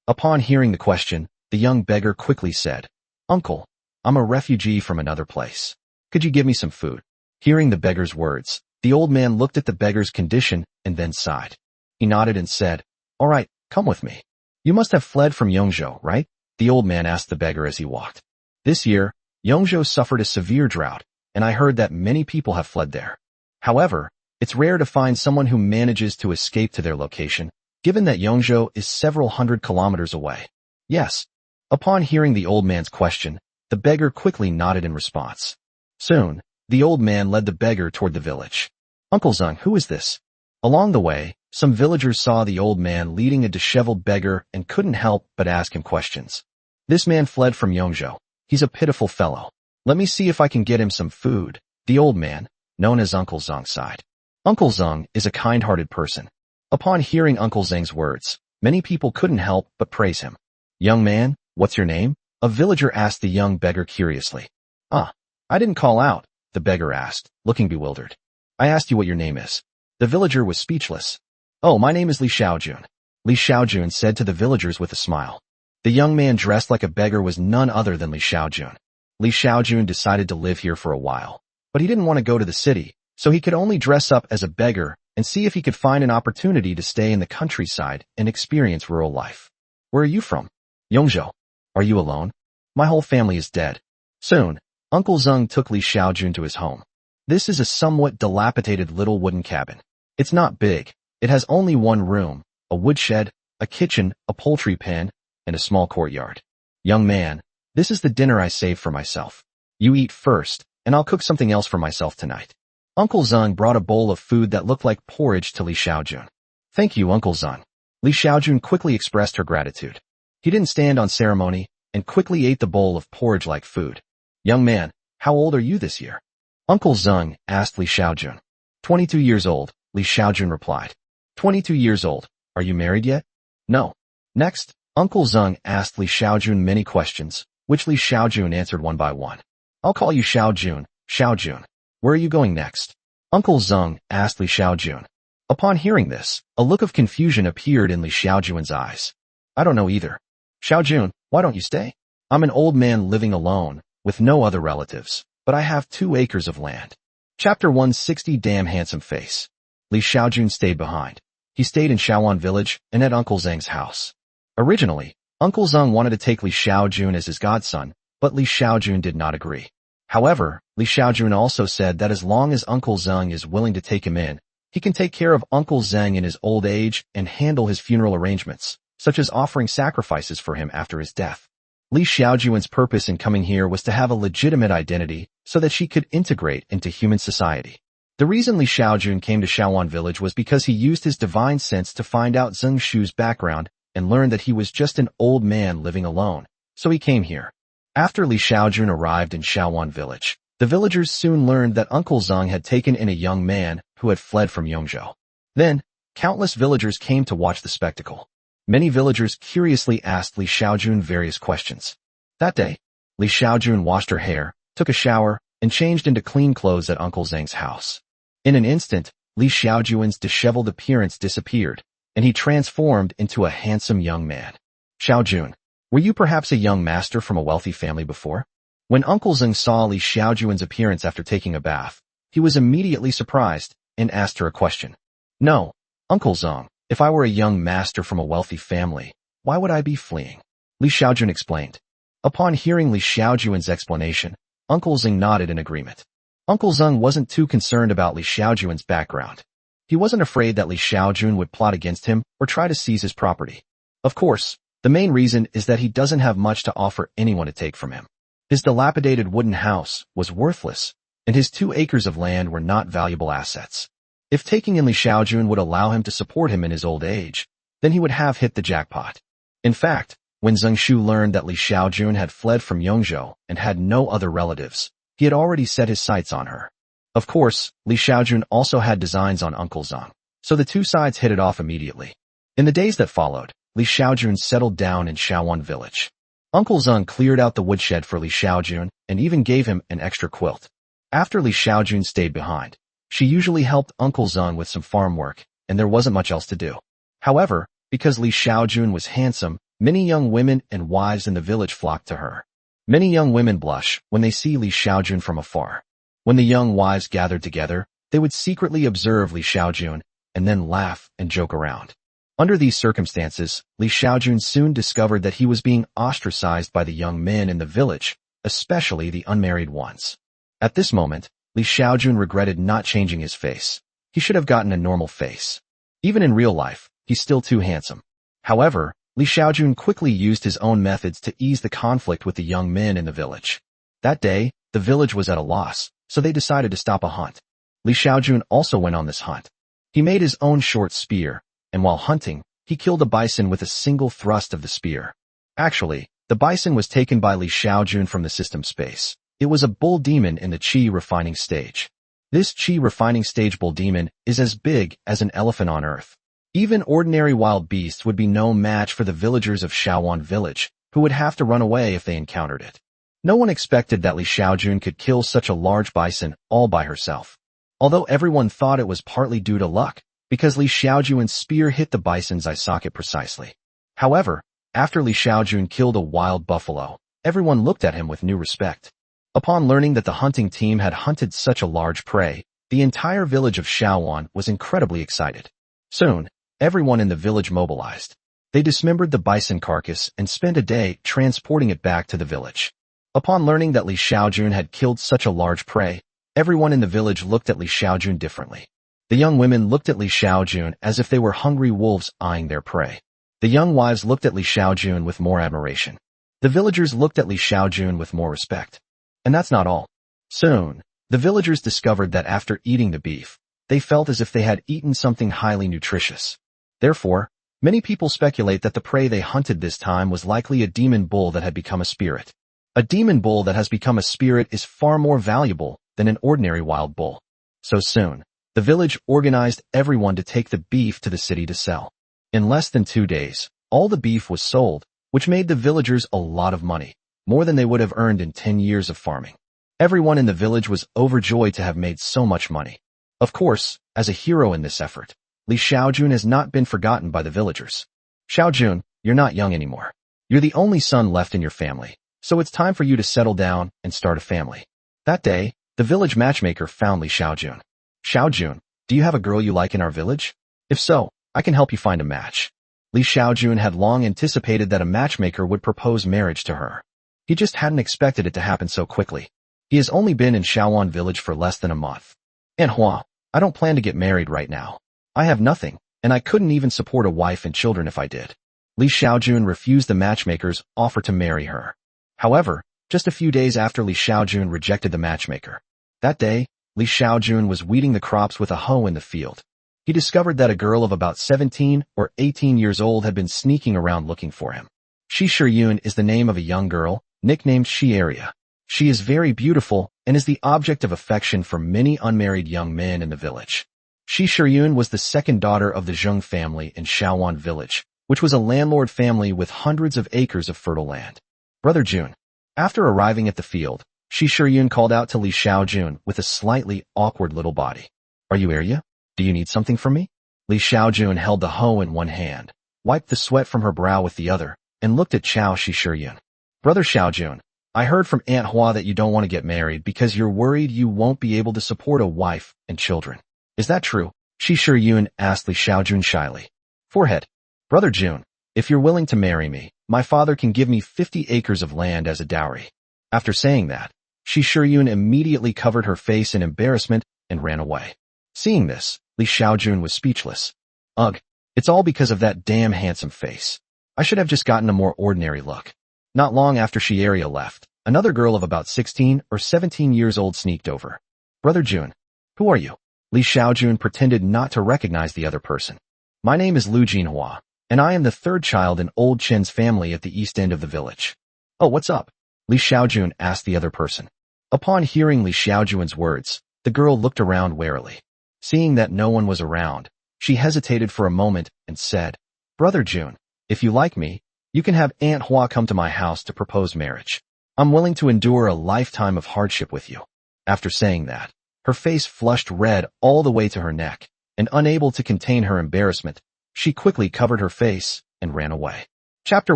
A: Upon hearing the question, the young beggar quickly said, "Uncle, I'm a refugee from another place. Could you give me some food?" Hearing the beggar's words, the old man looked at the beggar's condition and then sighed. He nodded and said, "All right, come with me. You must have fled from Yongzhou, right?" The old man asked the beggar as he walked. "This year, Yongzhou suffered a severe drought, and I heard that many people have fled there. However, it's rare to find someone who manages to escape to their location, given that Yongzhou is several hundred kilometers away." "Yes." Upon hearing the old man's question, the beggar quickly nodded in response. Soon, the old man led the beggar toward the village. "Uncle Zeng, who is this?" Along the way, some villagers saw the old man leading a disheveled beggar and couldn't help but ask him questions. "This man fled from Yongzhou. He's a pitiful fellow. Let me see if I can get him some food." The old man, known as Uncle Zeng, sighed. Uncle Zeng is a kind-hearted person. Upon hearing Uncle Zeng's words, many people couldn't help but praise him. "Young man, what's your name?" a villager asked the young beggar curiously. "Ah, I didn't call out," the beggar asked, looking bewildered. "I asked you what your name is." The villager was speechless. "Oh, my name is Xiaojun." Xiaojun said to the villagers with a smile. The young man dressed like a beggar was none other than Xiaojun. Xiaojun decided to live here for a while, but he didn't want to go to the city, so he could only dress up as a beggar and see if he could find an opportunity to stay in the countryside and experience rural life. "Where are you from?" "Yongzhou." "Are you alone?" "My whole family is dead." Soon, Uncle Zeng took Xiaojun to his home. This is a somewhat dilapidated little wooden cabin. It's not big. It has only one room, a woodshed, a kitchen, a poultry pen, and a small courtyard. "Young man, this is the dinner I saved for myself. You eat first, and I'll cook something else for myself tonight." Uncle Zeng brought a bowl of food that looked like porridge to Xiaojun. "Thank you, Uncle Zeng." Xiaojun quickly expressed her gratitude. He didn't stand on ceremony and quickly ate the bowl of porridge like food. "Young man, how old are you this year?" Uncle Zeng asked Xiaojun. 22 years old, Xiaojun replied. 22 years old. Are you married yet?" "No." Next, Uncle Zeng asked Xiaojun many questions, which Xiaojun answered one by one. "I'll call you Xiaojun. Xiaojun, where are you going next?" Uncle Zeng asked Xiaojun. Upon hearing this, a look of confusion appeared in Xiaojun's eyes. "I don't know either." "Xiaojun, why don't you stay?" "I'm an old man living alone, with no other relatives, but I have 2 acres of land." Chapter 160. Damn handsome face. Xiaojun stayed behind. He stayed in Xiaojun village and at Uncle Zeng's house. Originally, Uncle Zeng wanted to take Xiaojun as his godson, but Xiaojun did not agree. However, Xiaojun also said that as long as Uncle Zeng is willing to take him in, he can take care of Uncle Zeng in his old age and handle his funeral arrangements, such as offering sacrifices for him after his death. Xiaojun's purpose in coming here was to have a legitimate identity so that she could integrate into human society. The reason Xiaojun came to Xiaojun village was because he used his divine sense to find out Zeng Shu's background and learned that he was just an old man living alone, so he came here. After Xiaojun arrived in Xiaojun village, the villagers soon learned that Uncle Zeng had taken in a young man who had fled from Yongzhou. Then, countless villagers came to watch the spectacle. Many villagers curiously asked Xiaojun various questions. That day, Xiaojun washed her hair, took a shower, and changed into clean clothes at Uncle Zeng's house. In an instant, Xiaojun's disheveled appearance disappeared, and he transformed into a handsome young man. "Xiaojun, were you perhaps a young master from a wealthy family before?" When Uncle Zeng saw Xiaojun's appearance after taking a bath, he was immediately surprised and asked her a question. "No, Uncle Zeng, if I were a young master from a wealthy family, why would I be fleeing?" Xiaojun explained. Upon hearing Xiaojun's explanation, Uncle Zeng nodded in agreement. Uncle Zeng wasn't too concerned about Xiaojun's background. He wasn't afraid that Xiaojun would plot against him or try to seize his property. Of course, the main reason is that he doesn't have much to offer anyone to take from him. His dilapidated wooden house was worthless, and his 2 acres of land were not valuable assets. If taking in Xiaojun would allow him to support him in his old age, then he would have hit the jackpot. In fact, when Zeng Shu learned that Xiaojun had fled from Yongzhou and had no other relatives, he had already set his sights on her. Of course, Li Xiaojun also had designs on Uncle Zhang, so the two sides hit it off immediately. In the days that followed, Li Xiaojun settled down in Xiaojun village. Uncle Zhang cleared out the woodshed for Li Xiaojun and even gave him an extra quilt. After Li Xiaojun stayed behind, she usually helped Uncle Zhang with some farm work, and there wasn't much else to do. However, because Li Xiaojun was handsome, many young women and wives in the village flocked to her. Many young women blush when they see Li Xiaojun from afar. When the young wives gathered together, they would secretly observe Li Xiaojun and then laugh and joke around. Under these circumstances, Li Xiaojun soon discovered that he was being ostracized by the young men in the village, especially the unmarried ones. At this moment, Li Xiaojun regretted not changing his face. He should have gotten a normal face. Even in real life, he's still too handsome. However, Li Xiaojun quickly used his own methods to ease the conflict with the young men in the village. That day, the village was at a loss, so they decided to stop a hunt. Li Xiaojun also went on this hunt. He made his own short spear, and while hunting, he killed a bison with a single thrust of the spear. Actually, the bison was taken by Li Xiaojun from the system space. It was a bull demon in the qi refining stage. This qi refining stage bull demon is as big as an elephant on Earth. Even ordinary wild beasts would be no match for the villagers of Xiaojun village, who would have to run away if they encountered it. No one expected that Li Xiaojun could kill such a large bison all by herself. Although everyone thought it was partly due to luck, because Li Xiaojun's spear hit the bison's eye socket precisely. However, after Li Xiaojun killed a wild buffalo, everyone looked at him with new respect. Upon learning that the hunting team had hunted such a large prey, the entire village of Xiaojun was incredibly excited. Soon, everyone in the village mobilized. They dismembered the bison carcass and spent a day transporting it back to the village. Upon learning that Li Xiaojun had killed such a large prey, everyone in the village looked at Li Xiaojun differently. The young women looked at Li Xiaojun as if they were hungry wolves eyeing their prey. The young wives looked at Li Xiaojun with more admiration. The villagers looked at Li Xiaojun with more respect. And that's not all. Soon, the villagers discovered that after eating the beef, they felt as if they had eaten something highly nutritious. Therefore, many people speculate that the prey they hunted this time was likely a demon bull that had become a spirit. A demon bull that has become a spirit is far more valuable than an ordinary wild bull. So soon, the village organized everyone to take the beef to the city to sell. In less than 2 days, all the beef was sold, which made the villagers a lot of money, more than they would have earned in 10 years of farming. Everyone in the village was overjoyed to have made so much money. Of course, as a hero in this effort, Li Xiaojun has not been forgotten by the villagers. Xiaojun, you're not young anymore. You're the only son left in your family, so it's time for you to settle down and start a family. That day, the village matchmaker found Li Xiaojun. Xiaojun, do you have a girl you like in our village? If so, I can help you find a match. Li Xiaojun had long anticipated that a matchmaker would propose marriage to her. He just hadn't expected it to happen so quickly. He has only been in Xiaojun village for less than a month. Manhwa, I don't plan to get married right now. I have nothing, and I couldn't even support a wife and children if I did. Li Xiaojun refused the matchmaker's offer to marry her. However, just a few days after Li Xiaojun rejected the matchmaker. That day, Li Xiaojun was weeding the crops with a hoe in the field. He discovered that a girl of about 17 or 18 years old had been sneaking around looking for him. Xiaojun is the name of a young girl, nicknamed Xiaoria. She is very beautiful and is the object of affection for many unmarried young men in the village. Xiaojun was the second daughter of the Zheng family in Xiaojun village, which was a landlord family with hundreds of acres of fertile land. Brother Jun. After arriving at the field, Xiaojun called out to Li Xiaojun with a slightly awkward little body. Are you Arya? Do you need something from me? Li Xiaojun held the hoe in one hand, wiped the sweat from her brow with the other, and looked at Xiaojun. Brother Xiaojun, I heard from Aunt Hua that you don't want to get married because you're worried you won't be able to support a wife and children. Is that true? Xiaojun asked Li Xiaojun shyly. Forehead. Brother Jun, if you're willing to marry me, my father can give me 50 acres of land as a dowry. After saying that, Xiaojun immediately covered her face in embarrassment and ran away. Seeing this, Li Xiaojun was speechless. Ugh, it's all because of that damn handsome face. I should have just gotten a more ordinary look. Not long after Xiaoria left, another girl of about 16 or 17 years old sneaked over. Brother Jun, who are you? Li Xiaojun pretended not to recognize the other person. My name is Lu Jinhua, and I am the third child in old Chen's family at the east end of the village. Oh, what's up? Li Xiaojun asked the other person. Upon hearing Li Xiaojun's words, The girl looked around warily. Seeing that no one was around, she hesitated for a moment and said, "Brother Jun, if you like me, you can have Aunt Hua come to my house to propose marriage. I'm willing to endure a lifetime of hardship with you." After saying that, her face flushed red all the way to her neck, and unable to contain her embarrassment, she quickly covered her face and ran away. Chapter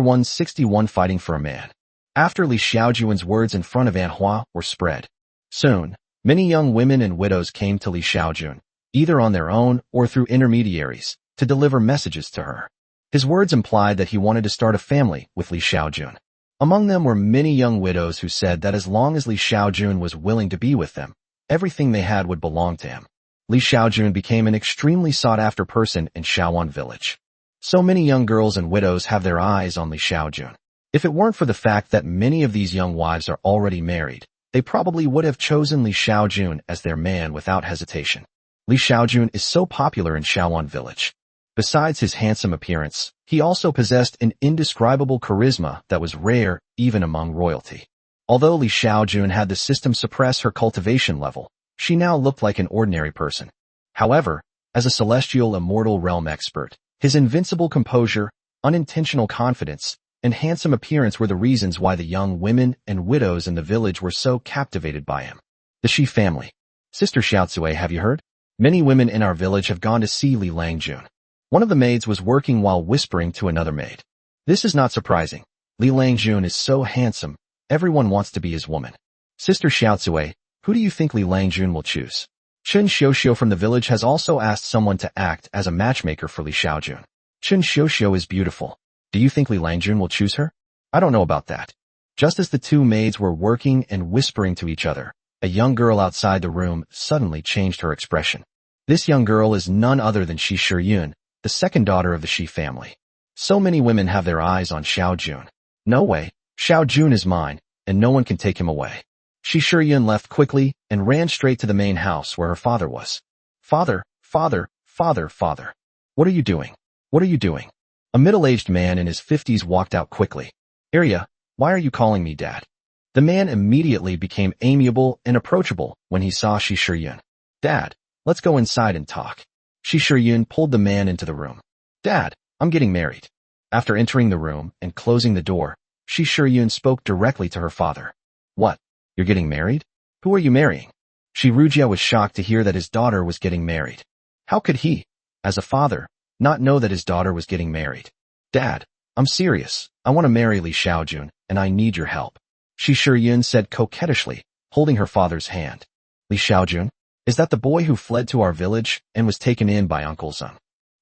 A: 161, Fighting for a Man. After Li Xiaojun's words in front of Aunt Hua were spread, soon, many young women and widows came to Li Xiaojun, either on their own or through intermediaries, to deliver messages to her. His words implied that he wanted to start a family with Li Xiaojun. Among them were many young widows who said that as long as Li Xiaojun was willing to be with them, everything they had would belong to him. Li Xiaojun became an extremely sought-after person in Xiaojun village. So many young girls and widows have their eyes on Li Xiaojun. If it weren't for the fact that many of these young wives are already married, they probably would have chosen Li Xiaojun as their man without hesitation. Li Xiaojun is so popular in Xiaojun village. Besides his handsome appearance, he also possessed an indescribable charisma that was rare even among royalty. Although Li Xiaojun had the system suppress her cultivation level, she now looked like an ordinary person. However, as a celestial immortal realm expert, his invincible composure, unintentional confidence, and handsome appearance were the reasons why the young women and widows in the village were so captivated by him. The Shi family. Sister Xiaozun, have you heard? Many women in our village have gone to see Li Langjun. One of the maids was working while whispering to another maid. This is not surprising. Li Langjun is so handsome, everyone wants to be his woman. Sister Xiaozun, who do you think Li Langjun will choose? Chen Xiuxiu from the village has also asked someone to act as a matchmaker for Li Xiaojun. Chen Xiuxiu is beautiful. Do you think Li Langjun will choose her? I don't know about that. Just as the two maids were working and whispering to each other, a young girl outside the room suddenly changed her expression. This young girl is none other than Xiaojun, the second daughter of the Shi family. So many women have their eyes on Xiaojun. No way, Xiaojun is mine, and no one can take him away. Xiaojun left quickly and ran straight to the main house where her father was. Father, father, father, father. What are you doing? What are you doing? A middle-aged man in his 50s walked out quickly. Arya, why are you calling me dad? The man immediately became amiable and approachable when he saw Xiaojun. Dad, let's go inside and talk. Xiaojun pulled the man into the room. Dad, I'm getting married. After entering the room and closing the door, Xiaojun spoke directly to her father. What? You're getting married? Who are you marrying? Xiaojun was shocked to hear that his daughter was getting married. How could he, as a father, not know that his daughter was getting married? Dad, I'm serious. I want to marry Li Xiaojun, and I need your help. Xiaojun said coquettishly, holding her father's hand. Li Xiaojun? Is that the boy who fled to our village and was taken in by Uncle Zeng?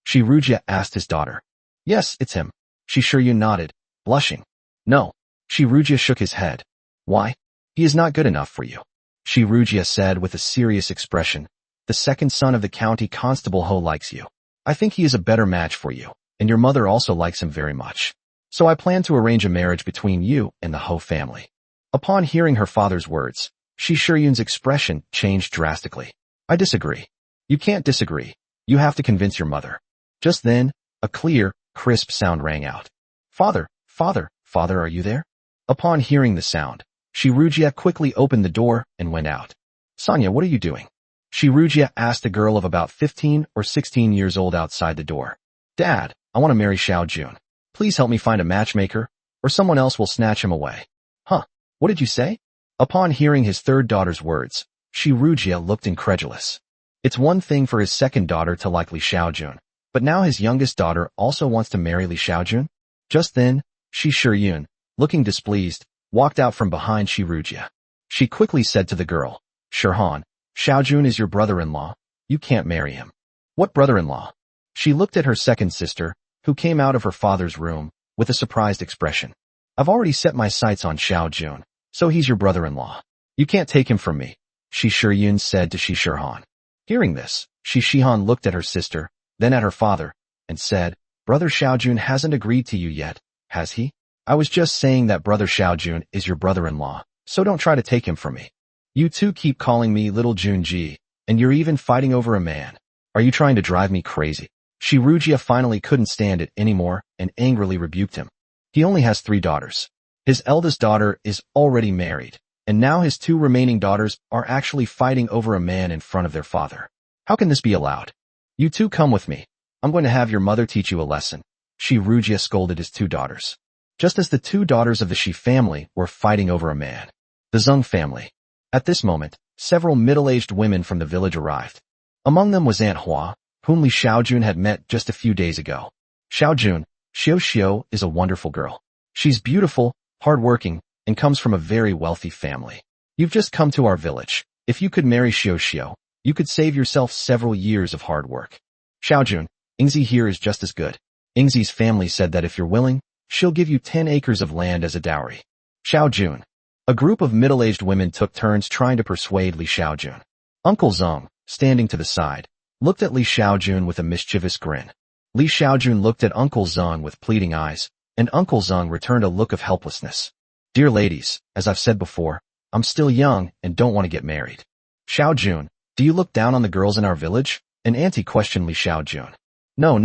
A: Xiaojun asked his daughter. Yes, it's him. Xiaojun nodded, blushing. No. Xiaojun shook his head. Why? He is not good enough for you. Xiaojun said with a serious expression. The second son of the county constable Ho likes you. I think he is a better match for you, and your mother also likes him very much. So I plan to arrange a marriage between you and the Ho family. Upon hearing her father's words, Xiaojun's expression changed drastically. I disagree. You can't disagree. You have to convince your mother. Just then, a clear, crisp sound rang out. Father, father, father, are you there? Upon hearing the sound, Xiaojun quickly opened the door and went out. Sonia, what are you doing? Xiaojun asked a girl of about 15 or 16 years old outside the door. Dad, I want to marry Xiaojun. Please help me find a matchmaker, or someone else will snatch him away. Huh? What did you say? Upon hearing his third daughter's words, Xiaojun looked incredulous. It's one thing for his second daughter to like Li Xiaojun, but now his youngest daughter also wants to marry Li Xiaojun? Just then, Xiaojun, looking displeased, walked out from behind Xiaojun. She quickly said to the girl, Shirhan, Xiaojun is your brother-in-law. You can't marry him. What brother-in-law? She looked at her second sister, who came out of her father's room, with a surprised expression. I've already set my sights on Xiaojun, so he's your brother-in-law. You can't take him from me, Xiaojun said to Shirhan. Hearing this, Shirhan looked at her sister, then at her father, and said, Brother Xiaojun hasn't agreed to you yet, has he? I was just saying that Brother Xiaojun is your brother-in-law, so don't try to take him from me. You two keep calling me Little Junji, and you're even fighting over a man. Are you trying to drive me crazy? Xiaojun finally couldn't stand it anymore and angrily rebuked him. He only has 3 daughters. His eldest daughter is already married, and now his two remaining daughters are actually fighting over a man in front of their father. How can this be allowed? You two come with me. I'm going to have your mother teach you a lesson. Shi Rujia scolded his two daughters. Just as the two daughters of the Shi family were fighting over a man. The Zheng family. At this moment, several middle-aged women from the village arrived. Among them was Aunt Hua, whom Li Xiaojun had met just a few days ago. Xiaojun, Xiao is a wonderful girl. She's beautiful, hardworking, and comes from a very wealthy family. You've just come to our village. If you could marry Xiao, you could save yourself several years of hard work. Xiaojun, Ingzi here is just as good. Ingzi's family said that if you're willing, she'll give you 10 acres of land as a dowry. Xiaojun. A group of middle-aged women took turns trying to persuade Li Xiaojun. Uncle Zheng, standing to the side, looked at Li Xiaojun with a mischievous grin. Li Xiaojun looked at Uncle Zheng with pleading eyes, and Uncle Zheng returned a look of helplessness. Dear ladies, as I've said before, I'm still young and don't want to get married. Xiaojun, do you look down on the girls in our village? An auntie questioned Li Xiaojun. No,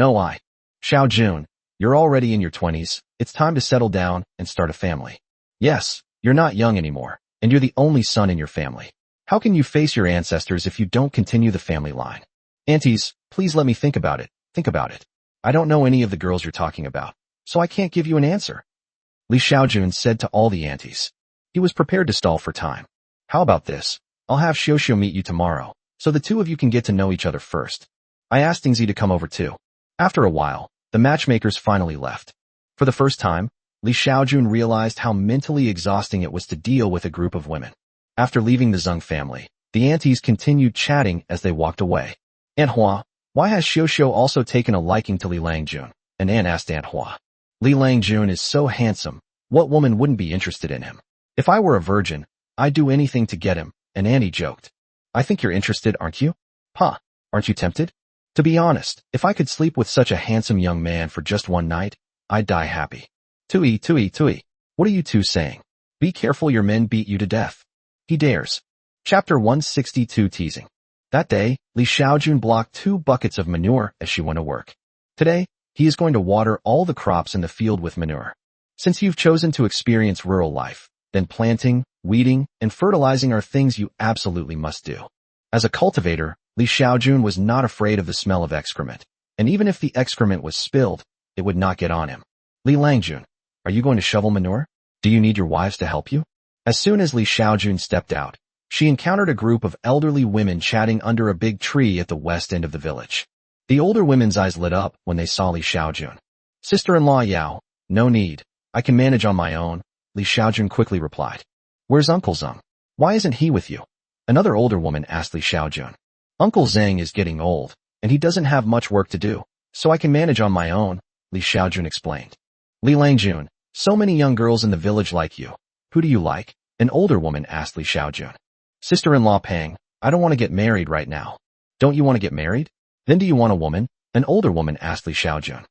A: Xiaojun, you're already in your 20s, it's time to settle down and start a family. Yes, you're not young anymore, and you're the only son in your family. How can you face your ancestors if you don't continue the family line? Aunties, please let me think about it. I don't know any of the girls you're talking about, so I can't give you an answer. Li Xiaojun said to all the aunties. He was prepared to stall for time. How about this? I'll have Xiao meet you tomorrow, so the two of you can get to know each other first. I asked Ingzi to come over too. After a while, the matchmakers finally left. For the first time, Li Xiaojun realized how mentally exhausting it was to deal with a group of women. After leaving the Zheng family, the aunties continued chatting as they walked away. Aunt Hua, why has Xiao also taken a liking to Li Langjun? An aunt asked Aunt Hua. Li Langjun is so handsome, what woman wouldn't be interested in him? If I were a virgin, I'd do anything to get him, an auntie joked. I think you're interested, aren't you? Huh, aren't you tempted? To be honest, if I could sleep with such a handsome young man for just one night, I'd die happy. Tui. What are you two saying? Be careful your men beat you to death. He dares. Chapter 162 Teasing. That day, Li Xiaojun blocked 2 buckets of manure as she went to work. Today, he is going to water all the crops in the field with manure. Since you've chosen to experience rural life, then planting, weeding, and fertilizing are things you absolutely must do. As a cultivator, Li Xiaojun was not afraid of the smell of excrement, and even if the excrement was spilled, it would not get on him. Li Langjun, are you going to shovel manure? Do you need your wives to help you? As soon as Li Xiaojun stepped out, she encountered a group of elderly women chatting under a big tree at the west end of the village. The older women's eyes lit up when they saw Li Xiaojun. Sister-in-law Yao, no need. I can manage on my own, Li Xiaojun quickly replied. Where's Uncle Zheng? Why isn't he with you? Another older woman asked Li Xiaojun. Uncle Zheng is getting old, and he doesn't have much work to do, so I can manage on my own, Li Xiaojun explained. Li Langjun, so many young girls in the village like you. Who do you like? An older woman asked Li Xiaojun. Sister-in-law Pang, I don't want to get married right now. Don't you want to get married? Then do you want a woman? An older woman asked Li Xiaojun.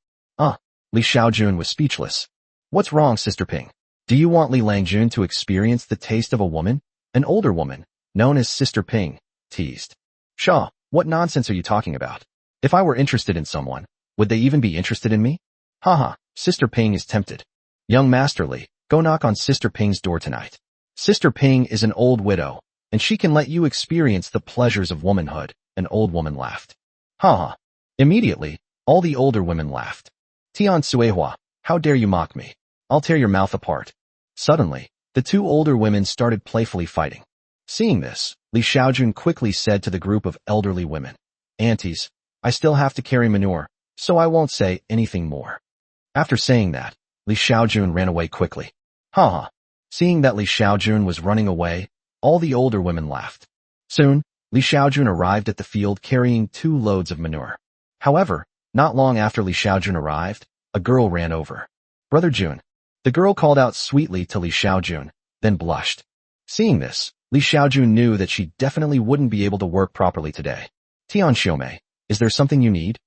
A: Li Xiaojun was speechless. What's wrong, Sister Ping? Do you want Li Langjun to experience the taste of a woman? An older woman, known as Sister Ping, teased. Shaw, what nonsense are you talking about? If I were interested in someone, would they even be interested in me? Haha, Sister Ping is tempted. Young Master Li, go knock on Sister Ping's door tonight. Sister Ping is an old widow, and she can let you experience the pleasures of womanhood, an old woman laughed. Haha. Immediately, all the older women laughed. Tian Suehua, how dare you mock me? I'll tear your mouth apart. Suddenly, the 2 older women started playfully fighting. Seeing this, Li Xiaojun quickly said to the group of elderly women, Aunties, I still have to carry manure, so I won't say anything more. After saying that, Li Xiaojun ran away quickly. Haha. Seeing that Li Xiaojun was running away, all the older women laughed. Soon, Li Xiaojun arrived at the field carrying 2 loads of manure. However, not long after Li Xiaojun arrived, a girl ran over. Brother Jun. The girl called out sweetly to Li Xiaojun, then blushed. Seeing this, Li Xiaojun knew that she definitely wouldn't be able to work properly today. Tian Xiaomei, is there something you need?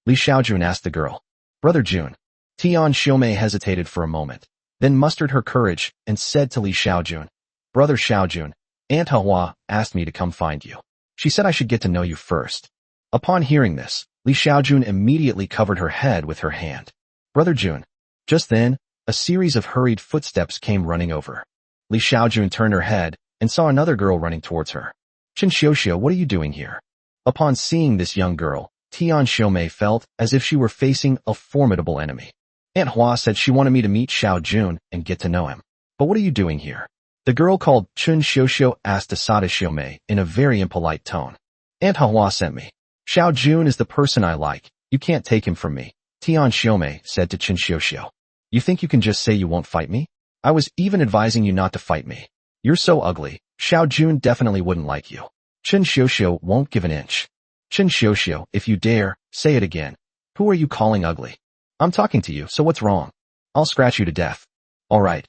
A: Li Xiaojun asked the girl. Brother Jun. Tian Xiaomei hesitated for a moment, then mustered her courage and said to Li Xiaojun, Brother Xiaojun, Aunt Hua asked me to come find you. She said I should get to know you first. Upon hearing this, Li Xiaojun immediately covered her head with her hand. Brother Jun. Just then, a series of hurried footsteps came running over. Li Xiaojun turned her head and saw another girl running towards her. Chen Xiaoxiu, what are you doing here? Upon seeing this young girl, Tian Xiaomei felt as if she were facing a formidable enemy. Aunt Hua said she wanted me to meet Xiaojun and get to know him. But what are you doing here? The girl called Chen Xiaoxiu asked Asada Xiaomei in a very impolite tone. Aunt Hua sent me. Xiaojun is the person I like. You can't take him from me, Tian Xiaomei said to Chen Xiaoxiu. You think you can just say you won't fight me? I was even advising you not to fight me. You're so ugly. Xiaojun definitely wouldn't like you. Chen Xiaoxiu won't give an inch. Chen Xiaoxiu, if you dare, say it again. Who are you calling ugly? I'm talking to you, so what's wrong? I'll scratch you to death. Alright.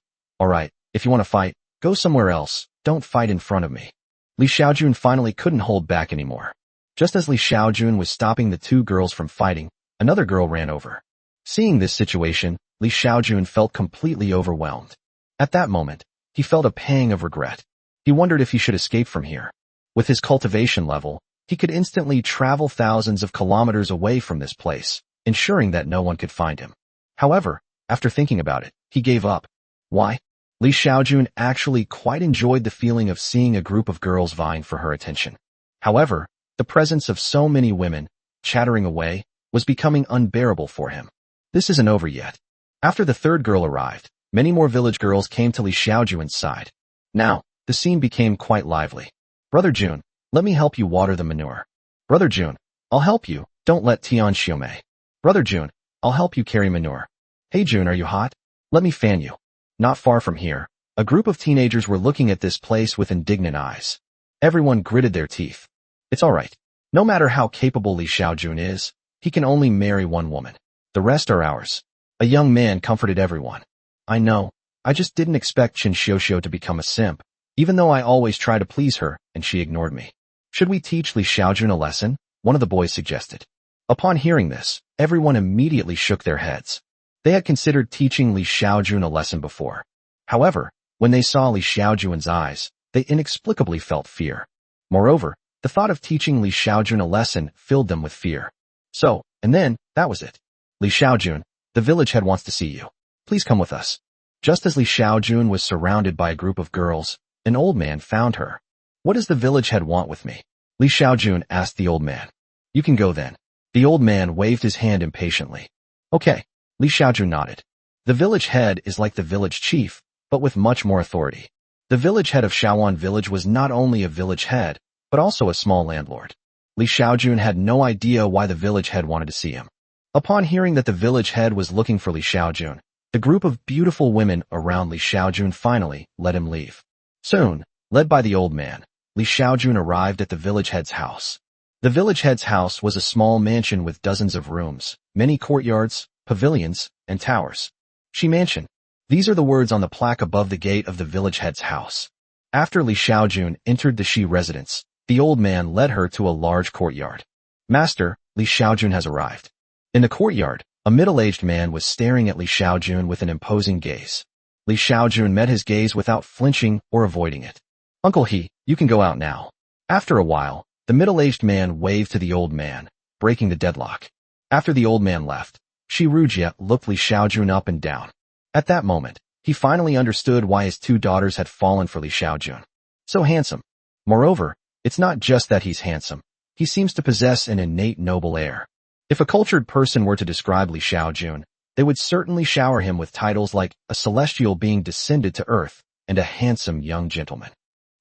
A: If you want to fight, go somewhere else. Don't fight in front of me. Li Xiaojun finally couldn't hold back anymore. Just as Li Xiaojun was stopping the two girls from fighting, another girl ran over. Seeing this situation, Li Xiaojun felt completely overwhelmed. At that moment, he felt a pang of regret. He wondered if he should escape from here. With his cultivation level, he could instantly travel thousands of kilometers away from this place, ensuring that no one could find him. However, after thinking about it, he gave up. Why? Li Xiaojun actually quite enjoyed the feeling of seeing a group of girls vying for her attention. However, the presence of so many women, chattering away, was becoming unbearable for him. This isn't over yet. After the third girl arrived, many more village girls came to Li Xiaojun's side. Now, the scene became quite lively. Brother Jun, let me help you water the manure. Brother Jun, I'll help you, don't let Tian Xiaomei. Brother Jun, I'll help you carry manure. Hey Jun, are you hot? Let me fan you. Not far from here, a group of teenagers were looking at this place with indignant eyes. Everyone gritted their teeth. It's alright. No matter how capable Li Xiaojun is, he can only marry one woman. The rest are ours. A young man comforted everyone. I know. I just didn't expect Chen Xiaoxiu to become a simp, even though I always try to please her, and she ignored me. Should we teach Li Xiaojun a lesson? One of the boys suggested. Upon hearing this, everyone immediately shook their heads. They had considered teaching Li Xiaojun a lesson before. However, when they saw Li Xiaojun's eyes, they inexplicably felt fear. Moreover, the thought of teaching Li Xiaojun a lesson filled them with fear. So, and then, that was it. Li Xiaojun, the village head wants to see you. Please come with us. Just as Li Xiaojun was surrounded by a group of girls, an old man found her. What does the village head want with me? Li Xiaojun asked the old man. You can go then. The old man waved his hand impatiently. Okay. Li Xiaojun nodded. The village head is like the village chief, but with much more authority. The village head of Xiaojun village was not only a village head, but also a small landlord. Li Xiaojun had no idea why the village head wanted to see him. Upon hearing that the village head was looking for Li Xiaojun, the group of beautiful women around Li Xiaojun finally let him leave. Soon, led by the old man, Li Xiaojun arrived at the village head's house. The village head's house was a small mansion with dozens of rooms, many courtyards, pavilions, and towers. Shi mansion. These are the words on the plaque above the gate of the village head's house. After Li Xiaojun entered the Shi residence, the old man led her to a large courtyard. Master, Li Xiaojun has arrived. In the courtyard, a middle-aged man was staring at Li Xiaojun with an imposing gaze. Li Xiaojun met his gaze without flinching or avoiding it. Uncle He, you can go out now. After a while, the middle-aged man waved to the old man, breaking the deadlock. After the old man left, Shi Rujia looked Li Xiaojun up and down. At that moment, he finally understood why his two daughters had fallen for Li Xiaojun. So handsome. Moreover, it's not just that he's handsome. He seems to possess an innate noble air. If a cultured person were to describe Li Xiaojun, they would certainly shower him with titles like a celestial being descended to earth and a handsome young gentleman.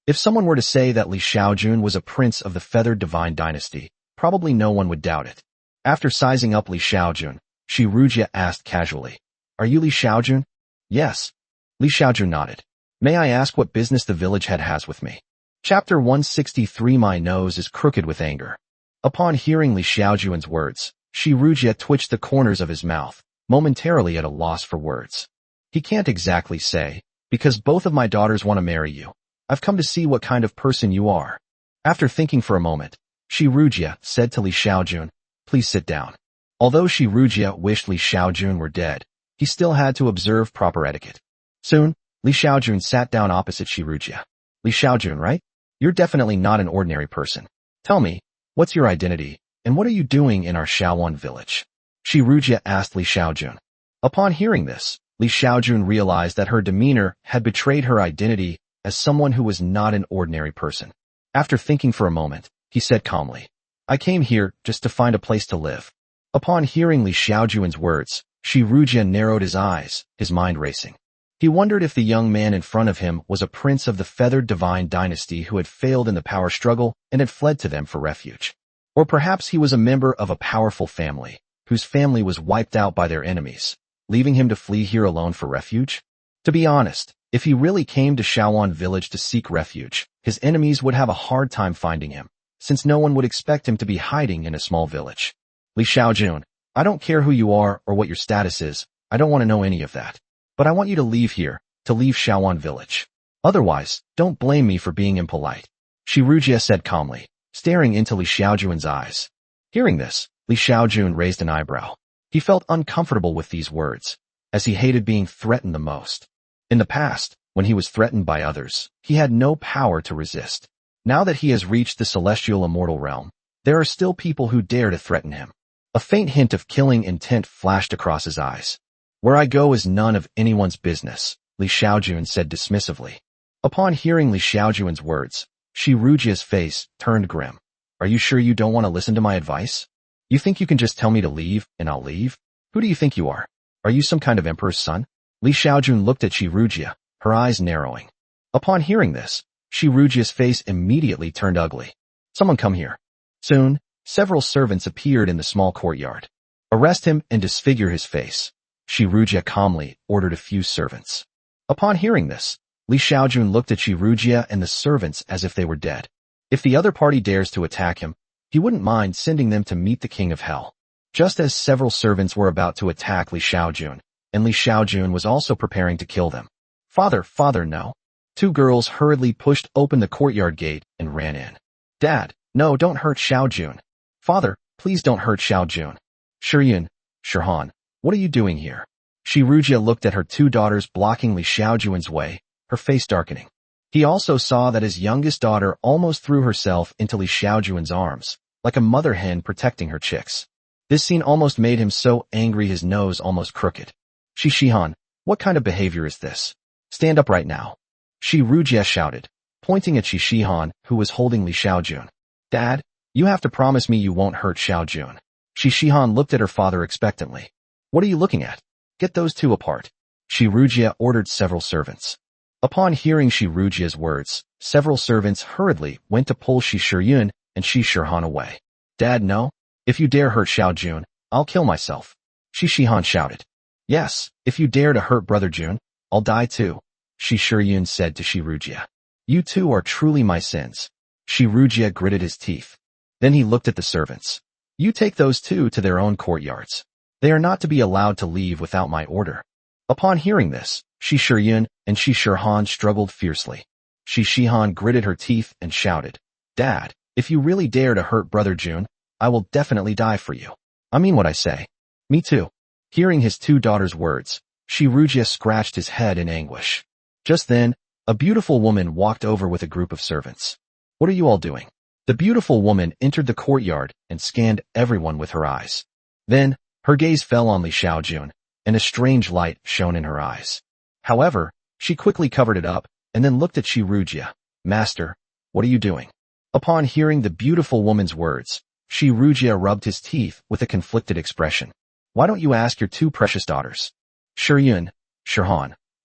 A: If someone were to say that Li Xiaojun was a prince of the feathered divine dynasty, probably no one would doubt it. After sizing up Li Xiaojun, Shi Rujia asked casually, Are you Li Xiaojun? Yes. Li Xiaojun nodded. May I ask what business the village head has with me? Chapter 163 My nose is crooked with anger. Upon hearing Li Xiaojun's words, Shi Rujia twitched the corners of his mouth, momentarily at a loss for words. He can't exactly say, because both of my daughters want to marry you. I've come to see what kind of person you are. After thinking for a moment, Shi Rujia said to Li Xiaojun, Please sit down. Although Shi Rujia wished Li Xiaojun were dead, he still had to observe proper etiquette. Soon, Li Xiaojun sat down opposite Shi Rujia. Li Xiaojun, right? You're definitely not an ordinary person. Tell me, what's your identity, and what are you doing in our Xiaojun village? Shi Rujia asked Li Xiaojun. Upon hearing this, Li Xiaojun realized that her demeanor had betrayed her identity as someone who was not an ordinary person. After thinking for a moment, he said calmly, I came here just to find a place to live. Upon hearing Li Xiaojun's words, Shi Rujia narrowed his eyes, his mind racing. He wondered if the young man in front of him was a prince of the feathered divine dynasty who had failed in the power struggle and had fled to them for refuge. Or perhaps he was a member of a powerful family, whose family was wiped out by their enemies, leaving him to flee here alone for refuge? To be honest, if he really came to Xiaojun village to seek refuge, his enemies would have a hard time finding him, since no one would expect him to be hiding in a small village. Li Xiaojun, I don't care who you are or what your status is, I don't want to know any of that. But I want you to leave here, to leave Xiaojun village. Otherwise, don't blame me for being impolite. Shi Rujia said calmly, staring into Li Xiaojun's eyes. Hearing this, Li Xiaojun raised an eyebrow. He felt uncomfortable with these words, as he hated being threatened the most. In the past, when he was threatened by others, he had no power to resist. Now that he has reached the celestial immortal realm, there are still people who dare to threaten him. A faint hint of killing intent flashed across his eyes. Where I go is none of anyone's business, Li Xiaojun said dismissively. Upon hearing Li Xiaojun's words, Shi Rujia's face turned grim. Are you sure you don't want to listen to my advice? You think you can just tell me to leave, and I'll leave? Who do you think you are? Are you some kind of emperor's son? Li Xiaojun looked at Shi Rujia, her eyes narrowing. Upon hearing this, Shi Rujia's face immediately turned ugly. Someone come here. Soon, several servants appeared in the small courtyard. Arrest him and disfigure his face. Shi Rujia calmly ordered a few servants. Upon hearing this, Li Xiaojun looked at Shi Rujia and the servants as if they were dead. If the other party dares to attack him, he wouldn't mind sending them to meet the king of hell. Just as several servants were about to attack Li Xiaojun, and Li Xiaojun was also preparing to kill them. Father, no. Two girls hurriedly pushed open the courtyard gate and ran in. Dad, no, don't hurt Xiaojun. Father, please don't hurt Xiaojun. Shirhan, what are you doing here? Shi Rujia looked at her two daughters blocking Li Xiaojun's way, her face darkening. He also saw that his youngest daughter almost threw herself into Li Xiaojun's arms, like a mother hen protecting her chicks. This scene almost made him so angry his nose almost crooked. Shihan, what kind of behavior is this? Stand up right now. Shi Rujia shouted, pointing at Shihan, who was holding Li Xiaojun. Dad, you have to promise me you won't hurt Xiaojun. Shihan looked at her father expectantly. What are you looking at? Get those two apart. Shi Rujia ordered several servants. Upon hearing Shi Rujia's words, several servants hurriedly went to pull Shi Shiyun and Shi Shirhan away. Dad, no. If you dare hurt Xiaojun, I'll kill myself. Shi Shihan shouted. Yes, if you dare to hurt Brother Jun, I'll die too. Shi Shiyun said to Shi Rujia. You two are truly my sins. Shi Rujia gritted his teeth. Then he looked at the servants. You take those two to their own courtyards. They are not to be allowed to leave without my order. Upon hearing this, Shi Shiyun and Shi Shirhan struggled fiercely. Shi Shihan gritted her teeth and shouted, Dad, if you really dare to hurt Brother Jun, I will definitely die for you. I mean what I say. Me too. Hearing his two daughters' words, Shi Rujia scratched his head in anguish. Just then, a beautiful woman walked over with a group of servants. What are you all doing? The beautiful woman entered the courtyard and scanned everyone with her eyes. Then, her gaze fell on Li Xiaojun, and a strange light shone in her eyes. However, she quickly covered it up, and then looked at Shi Rujia. Master, what are you doing? Upon hearing the beautiful woman's words, Shi Rujia rubbed his teeth with a conflicted expression. Why don't you ask your two precious daughters? Shirhan,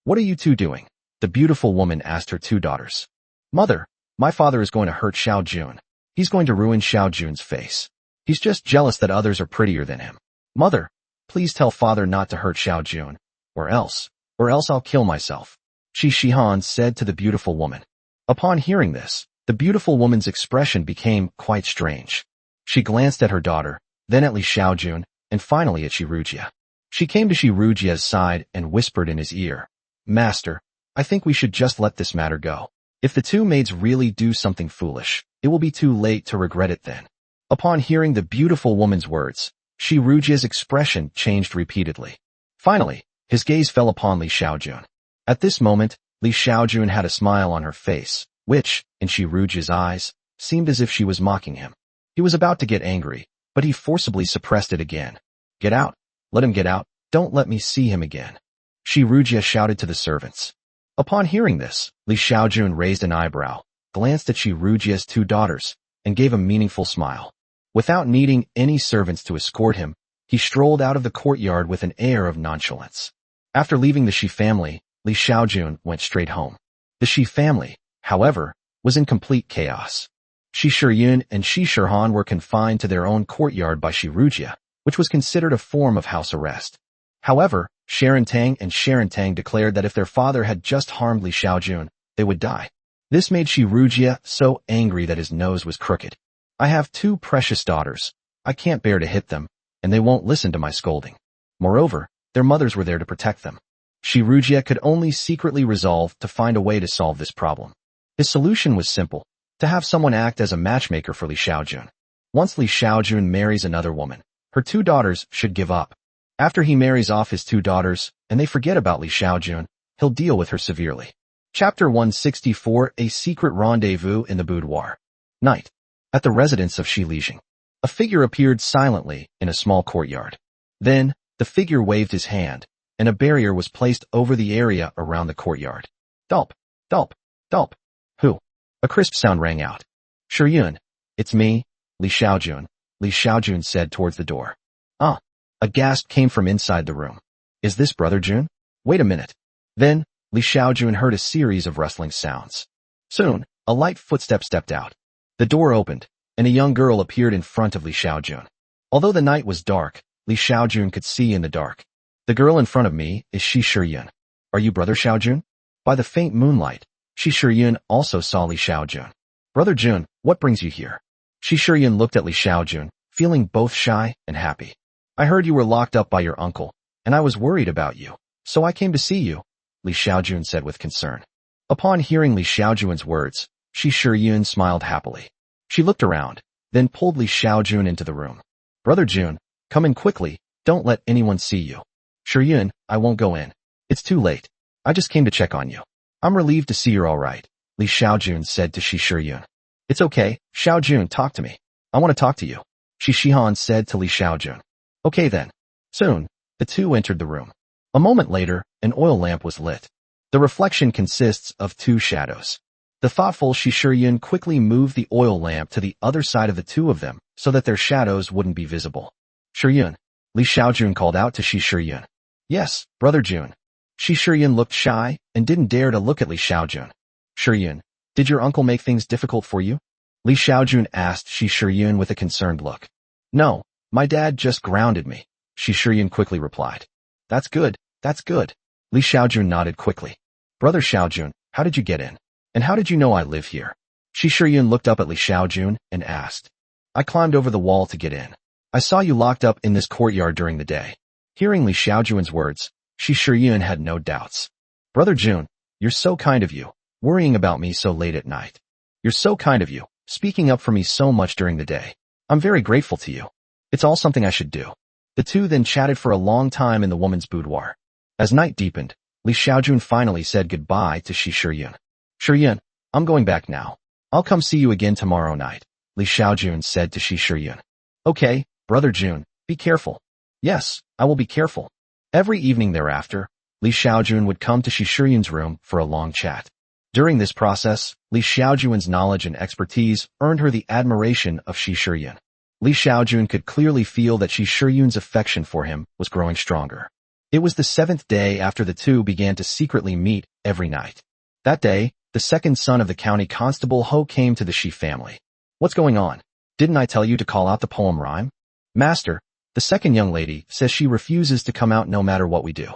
A: what are you two doing? The beautiful woman asked her two daughters. Mother, my father is going to hurt Xiaojun. He's going to ruin Xiaojun's face. He's just jealous that others are prettier than him. Mother, please tell father not to hurt Xiaojun, or else I'll kill myself. Shi Shihan said to the beautiful woman. Upon hearing this, the beautiful woman's expression became quite strange. She glanced at her daughter, then at Li Xiaojun, and finally at Shi Rujia. She came to Shi Rujia's side and whispered in his ear, Master, I think we should just let this matter go. If the two maids really do something foolish, it will be too late to regret it then. Upon hearing the beautiful woman's words, Shi Rujia's expression changed repeatedly. Finally, his gaze fell upon Li Xiaojun. At this moment, Li Xiaojun had a smile on her face, which, in Shi Rujia's eyes, seemed as if she was mocking him. He was about to get angry, but he forcibly suppressed it again. Get out. Let him get out. Don't let me see him again. Shi Rujia shouted to the servants. Upon hearing this, Li Xiaojun raised an eyebrow, glanced at Shi Rujia's two daughters, and gave a meaningful smile. Without needing any servants to escort him, he strolled out of the courtyard with an air of nonchalance. After leaving the Shi family, Li Xiaojun went straight home. The Shi family, however, was in complete chaos. Shi Shiyun and Shi Shihan were confined to their own courtyard by Shi Rujia, which was considered a form of house arrest. However, Sharon Tang and Sharon Tang declared that if their father had just harmed Li Xiaojun, they would die. This made Shi Rujia so angry that his nose was crooked. I have two precious daughters. I can't bear to hit them, and they won't listen to my scolding. Moreover, their mothers were there to protect them. Shi Rujia could only secretly resolve to find a way to solve this problem. His solution was simple, to have someone act as a matchmaker for Li Xiaojun. Once Li Xiaojun marries another woman, her two daughters should give up. After he marries off his two daughters, and they forget about Li Xiaojun, he'll deal with her severely. Chapter 164, A Secret Rendezvous in the Boudoir. Night. At the residence of Shi Lijing, a figure appeared silently in a small courtyard. Then, the figure waved his hand, and a barrier was placed over the area around the courtyard. Dulp, dulp, dulp. Who? A crisp sound rang out. Shiyun. It's me, Li Xiaojun, Li Xiaojun said towards the door. Ah. A gasp came from inside the room. Is this Brother Jun? Wait a minute. Then, Li Xiaojun heard a series of rustling sounds. Soon, a light footstep stepped out. The door opened, and a young girl appeared in front of Li Xiaojun. Although the night was dark, Li Xiaojun could see in the dark. The girl in front of me is Shi Shiyun. Are you Brother Xiaojun? By the faint moonlight, Shi Shiyun also saw Li Xiaojun. Brother Jun, what brings you here? Shi Shiyun looked at Li Xiaojun, feeling both shy and happy. I heard you were locked up by your uncle, and I was worried about you, so I came to see you, Li Xiaojun said with concern. Upon hearing Li Xiaojun's words, Shi Shiyun smiled happily. She looked around, then pulled Li Xiaojun into the room. Brother Jun, come in quickly, don't let anyone see you. Shiyun, I won't go in. It's too late. I just came to check on you. I'm relieved to see you're all right, Li Xiaojun said to Shi Shiyun. It's okay, Xiaojun, talk to me. I want to talk to you, Shi Shihan said to Li Xiaojun. Okay then. Soon, the two entered the room. A moment later, an oil lamp was lit. The reflection consists of two shadows. The thoughtful Shi Shiyun quickly moved the oil lamp to the other side of the two of them so that their shadows wouldn't be visible. Shiyun. Li Xiaojun called out to Shi Shiyun. Yes, Brother Jun. Shi Shiyun looked shy and didn't dare to look at Li Xiaojun. Shiyun, did your uncle make things difficult for you? Li Xiaojun asked Shi Shiyun with a concerned look. No. My dad just grounded me, Shi Shiyun quickly replied. That's good, that's good. Li Xiaojun nodded quickly. Brother Xiaojun, how did you get in? And how did you know I live here? Shi Shiyun looked up at Li Xiaojun and asked. I climbed over the wall to get in. I saw you locked up in this courtyard during the day. Hearing Li Xiaojun's words, Shi Shiyun had no doubts. Brother Jun, you're so kind of you, worrying about me so late at night. You're so kind of you, speaking up for me so much during the day. I'm very grateful to you. It's all something I should do. The two then chatted for a long time in the woman's boudoir. As night deepened, Li Xiaojun finally said goodbye to Shi Shiyun. Shiyun, I'm going back now. I'll come see you again tomorrow night, Li Xiaojun said to Shi Shiyun. Okay, Brother Jun, be careful. Yes, I will be careful. Every evening thereafter, Li Xiaojun would come to Shi Shiyun's room for a long chat. During this process, Li Xiaojun's knowledge and expertise earned her the admiration of Shi Shiyun. Li Xiaojun could clearly feel that Shi Shiyun's affection for him was growing stronger. It was the 7th day after the two began to secretly meet every night. That day, the second son of the county constable Ho came to the Shi family. What's going on? Didn't I tell you to call out the poem rhyme? Master, the second young lady says she refuses to come out no matter what we do.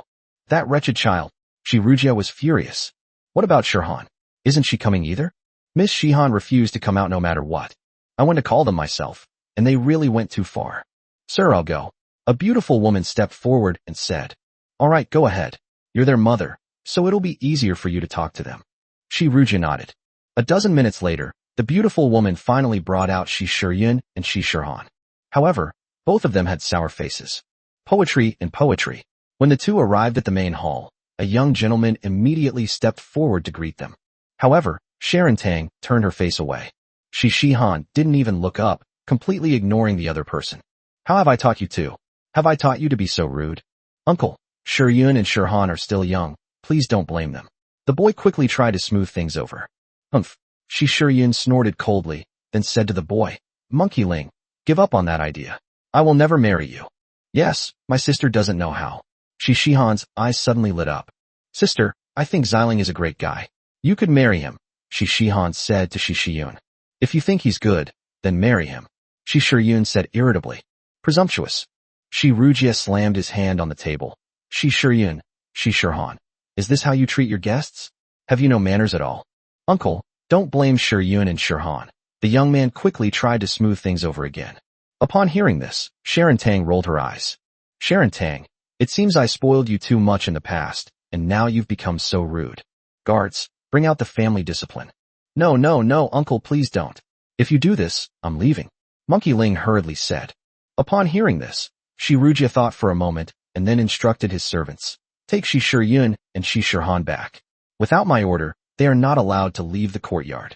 A: That wretched child, Shi Rujia was furious. What about Shihan? Isn't she coming either? Miss Shihan refused to come out no matter what. I went to call them myself, and they really went too far. Sir, I'll go. A beautiful woman stepped forward and said, all right, go ahead. You're their mother, so it'll be easier for you to talk to them. Shi Rujia nodded. A dozen minutes later, the beautiful woman finally brought out Shi Shiyun and Shi Shihan. However, both of them had sour faces. Poetry and poetry. When the two arrived at the main hall, a young gentleman immediately stepped forward to greet them. However, Sharon Tang turned her face away. Shi Shihan didn't even look up, completely ignoring the other person. How have I taught you to? Have I taught you to be so rude? Uncle, Shiyun and Shihan are still young. Please don't blame them. The boy quickly tried to smooth things over. Humph. Xiaojun snorted coldly, then said to the boy, Monkey Ling, give up on that idea. I will never marry you. Yes, my sister doesn't know how. Xiaohun's eyes suddenly lit up. Sister, I think Xiling is a great guy. You could marry him, Xiaohun said to Xiaojun. If you think he's good, then marry him, Xiaojun said irritably. Presumptuous. Xiaojun slammed his hand on the table. Xiaojun, is this how you treat your guests? Have you no manners at all? Uncle, don't blame Xiaojun and Xiaohun. The young man quickly tried to smooth things over again. Upon hearing this, Sharon Tang rolled her eyes. Sharon Tang, it seems I spoiled you too much in the past, and now you've become so rude. Guards, bring out the family discipline. No, uncle, please don't. If you do this, I'm leaving, Monkey Ling hurriedly said. Upon hearing this, Xiaojun thought for a moment, and then instructed his servants. Take Xiaojun and Xiaohun back. Without my order, they are not allowed to leave the courtyard.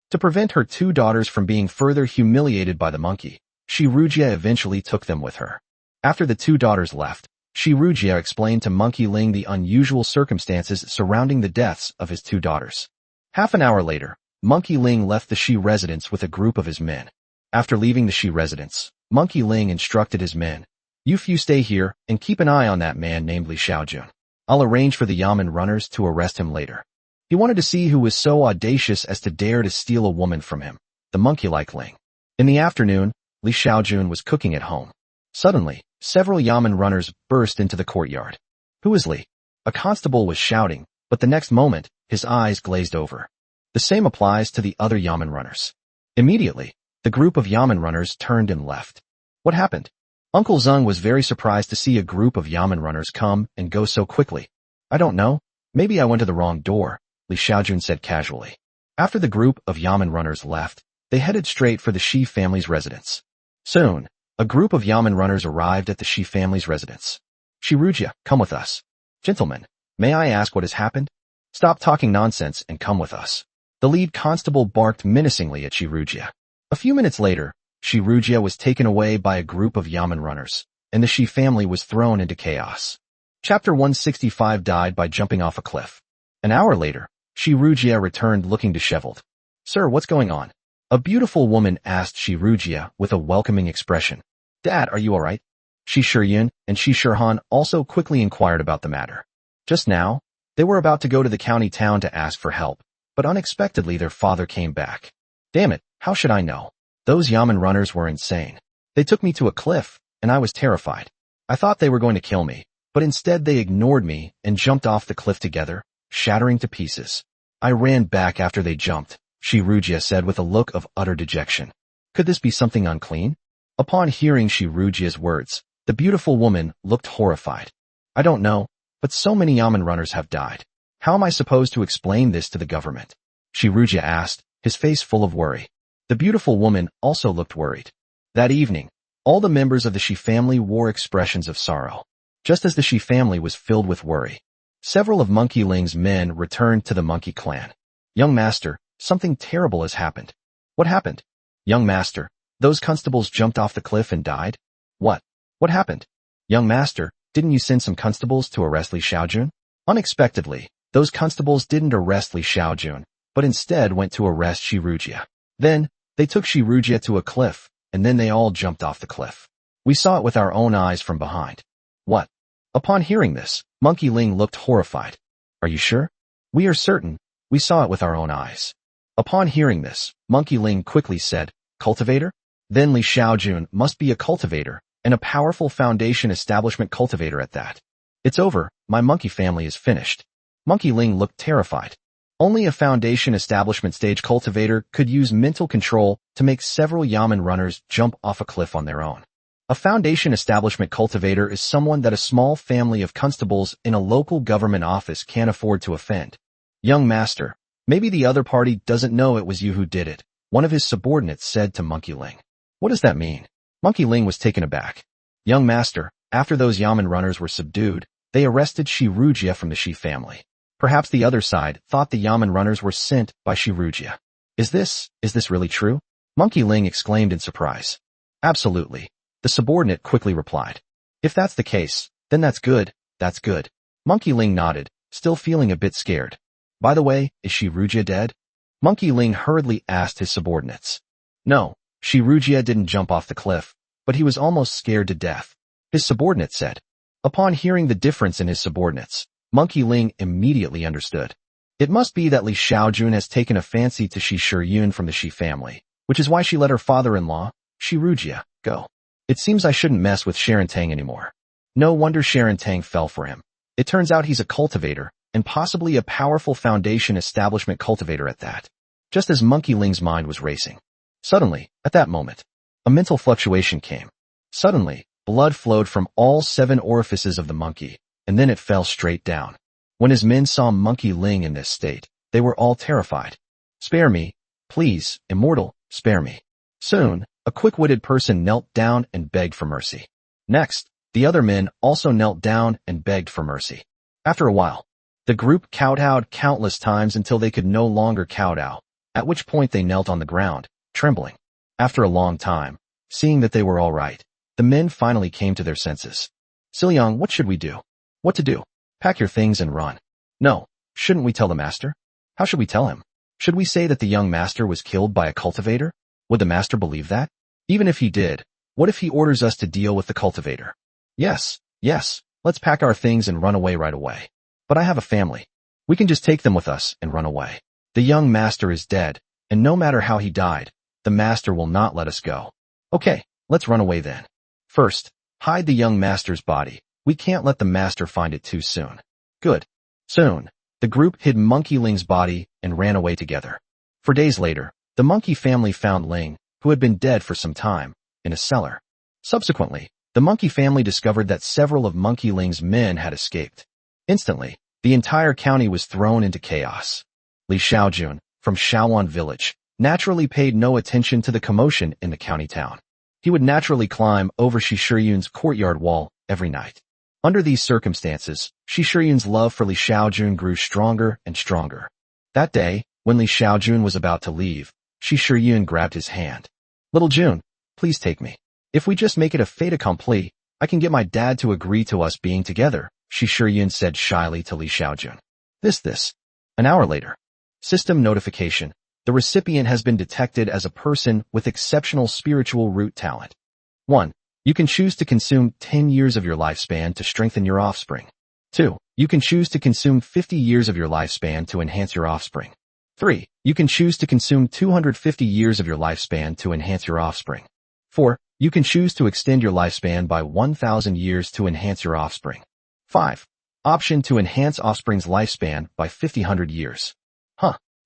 A: To prevent her two daughters from being further humiliated by the monkey, Xiaojun eventually took them with her. After the two daughters left, Xiaojun explained to Monkey Ling the unusual circumstances surrounding the deaths of his two daughters. Half an hour later, Monkey Ling left the Shi residence with a group of his men. After leaving the Shi residence, Monkey Ling instructed his men, You few stay here and keep an eye on that man named Li Xiaojun. I'll arrange for the Yamen runners to arrest him later. He wanted to see who was so audacious as to dare to steal a woman from him, the monkey-like Ling. In the afternoon, Li Xiaojun was cooking at home. Suddenly, several Yamen runners burst into the courtyard. Who is Li? A constable was shouting, but the next moment, his eyes glazed over. The same applies to the other Yamen runners. Immediately, the group of Yamen runners turned and left. What happened? Uncle Zeng was very surprised to see a group of Yamen runners come and go so quickly. I don't know. Maybe I went to the wrong door, Li Xiaojun said casually. After the group of Yamen runners left, they headed straight for the Shi family's residence. Soon, a group of Yamen runners arrived at the Shi family's residence. Xiaojun, come with us. Gentlemen, may I ask what has happened? Stop talking nonsense and come with us. The lead constable barked menacingly at Xiaojun. A few minutes later, Xiaojun was taken away by a group of Yamen runners, and the Shi family was thrown into chaos. Chapter 165 died by jumping off a cliff. An hour later, Xiaojun returned looking disheveled. Sir, what's going on? A beautiful woman asked Xiaojun with a welcoming expression. Dad, are you alright? Xiaojun and Xiaohun also quickly inquired about the matter. Just now, they were about to go to the county town to ask for help, but unexpectedly their father came back. Damn it, how should I know? Those Yamen runners were insane. They took me to a cliff, and I was terrified. I thought they were going to kill me, but instead they ignored me and jumped off the cliff together, shattering to pieces. I ran back after they jumped, Xiaojun said with a look of utter dejection. Could this be something unclean? Upon hearing Xiaojun's words, the beautiful woman looked horrified. I don't know, but so many Yamen runners have died. How am I supposed to explain this to the government? Xiaojun asked, his face full of worry. The beautiful woman also looked worried. That evening, all the members of the Shi family wore expressions of sorrow. Just as the Shi family was filled with worry, several of Monkey Ling's men returned to the monkey clan. Young master, something terrible has happened. What happened? Young master, those constables jumped off the cliff and died? What? What happened? Young master, didn't you send some constables to arrest Li Xiaojun? Unexpectedly, those constables didn't arrest Li Xiaojun, but instead went to arrest Xiaojun. Then, they took Xiaojun to a cliff, and then they all jumped off the cliff. We saw it with our own eyes from behind. What? Upon hearing this, Monkey Ling looked horrified. Are you sure? We are certain. We saw it with our own eyes. Upon hearing this, Monkey Ling quickly said, Cultivator? Then Li Xiaojun must be a cultivator, and a powerful foundation establishment cultivator at that. It's over, my monkey family is finished. Monkey Ling looked terrified. Only a foundation establishment stage cultivator could use mental control to make several Yamen runners jump off a cliff on their own. A foundation establishment cultivator is someone that a small family of constables in a local government office can't afford to offend. Young master, maybe the other party doesn't know it was you who did it, one of his subordinates said to Monkey Ling. What does that mean? Monkey Ling was taken aback. Young master, after those Yamen runners were subdued, they arrested Xiaojun from the Shi family. Perhaps the other side thought the Yamen runners were sent by Xiaojun. Is this really true? Monkey Ling exclaimed in surprise. Absolutely. The subordinate quickly replied. If that's the case, then that's good, that's good. Monkey Ling nodded, still feeling a bit scared. By the way, is Shiruja dead? Monkey Ling hurriedly asked his subordinates. No, Shiruja didn't jump off the cliff, but he was almost scared to death, his subordinate said. Upon hearing the difference in his subordinates, Monkey Ling immediately understood. It must be that Li Xiaojun has taken a fancy to Xiaojun from the Shi family, which is why she let her father-in-law, Shiruja, go. It seems I shouldn't mess with Sharon Tang anymore. No wonder Sharon Tang fell for him. It turns out he's a cultivator, and possibly a powerful foundation establishment cultivator at that. Just as Monkey Ling's mind was racing. Suddenly, at that moment, a mental fluctuation came. Suddenly, blood flowed from all 7 orifices of the monkey, and then it fell straight down. When his men saw Monkey Ling in this state, they were all terrified. Spare me, please, immortal, spare me. Soon, a quick-witted person knelt down and begged for mercy. Next, the other men also knelt down and begged for mercy. After a while, the group kowtowed countless times until they could no longer kowtow, at which point they knelt on the ground, trembling. After a long time, seeing that they were all right, the men finally came to their senses. Siliang, what should we do? What to do? Pack your things and run. No, shouldn't we tell the master? How should we tell him? Should we say that the young master was killed by a cultivator? Would the master believe that? Even if he did, what if he orders us to deal with the cultivator? Yes, let's pack our things and run away right away. But I have a family. We can just take them with us and run away. The young master is dead, and no matter how he died, the master will not let us go. Okay, let's run away then. First, hide the young master's body. We can't let the master find it too soon. Good. Soon, the group hid Monkey Ling's body and ran away together. For days later, the monkey family found Ling, who had been dead for some time, in a cellar. Subsequently, the monkey family discovered that several of Monkey Ling's men had escaped. Instantly, the entire county was thrown into chaos. Li Xiaojun, from Xiaojun village, naturally paid no attention to the commotion in the county town. He would naturally climb over Shishiyun's courtyard wall every night. Under these circumstances, Shishiyun's love for Li Xiaojun grew stronger and stronger. That day, when Li Xiaojun was about to leave, Shishiyun grabbed his hand. Little Jun, please take me. If we just make it a fait accompli, I can get my dad to agree to us being together, Shishiyun said shyly to Li Xiaojun. This. An hour later. System notification. The recipient has been detected as a person with exceptional spiritual root talent. 1. You can choose to consume 10 years of your lifespan to strengthen your offspring. 2. You can choose to consume 50 years of your lifespan to enhance your offspring. 3. You can choose to consume 250 years of your lifespan to enhance your offspring. 4. You can choose to extend your lifespan by 1,000 years to enhance your offspring. 5. Option to enhance offspring's lifespan by 5,000 years.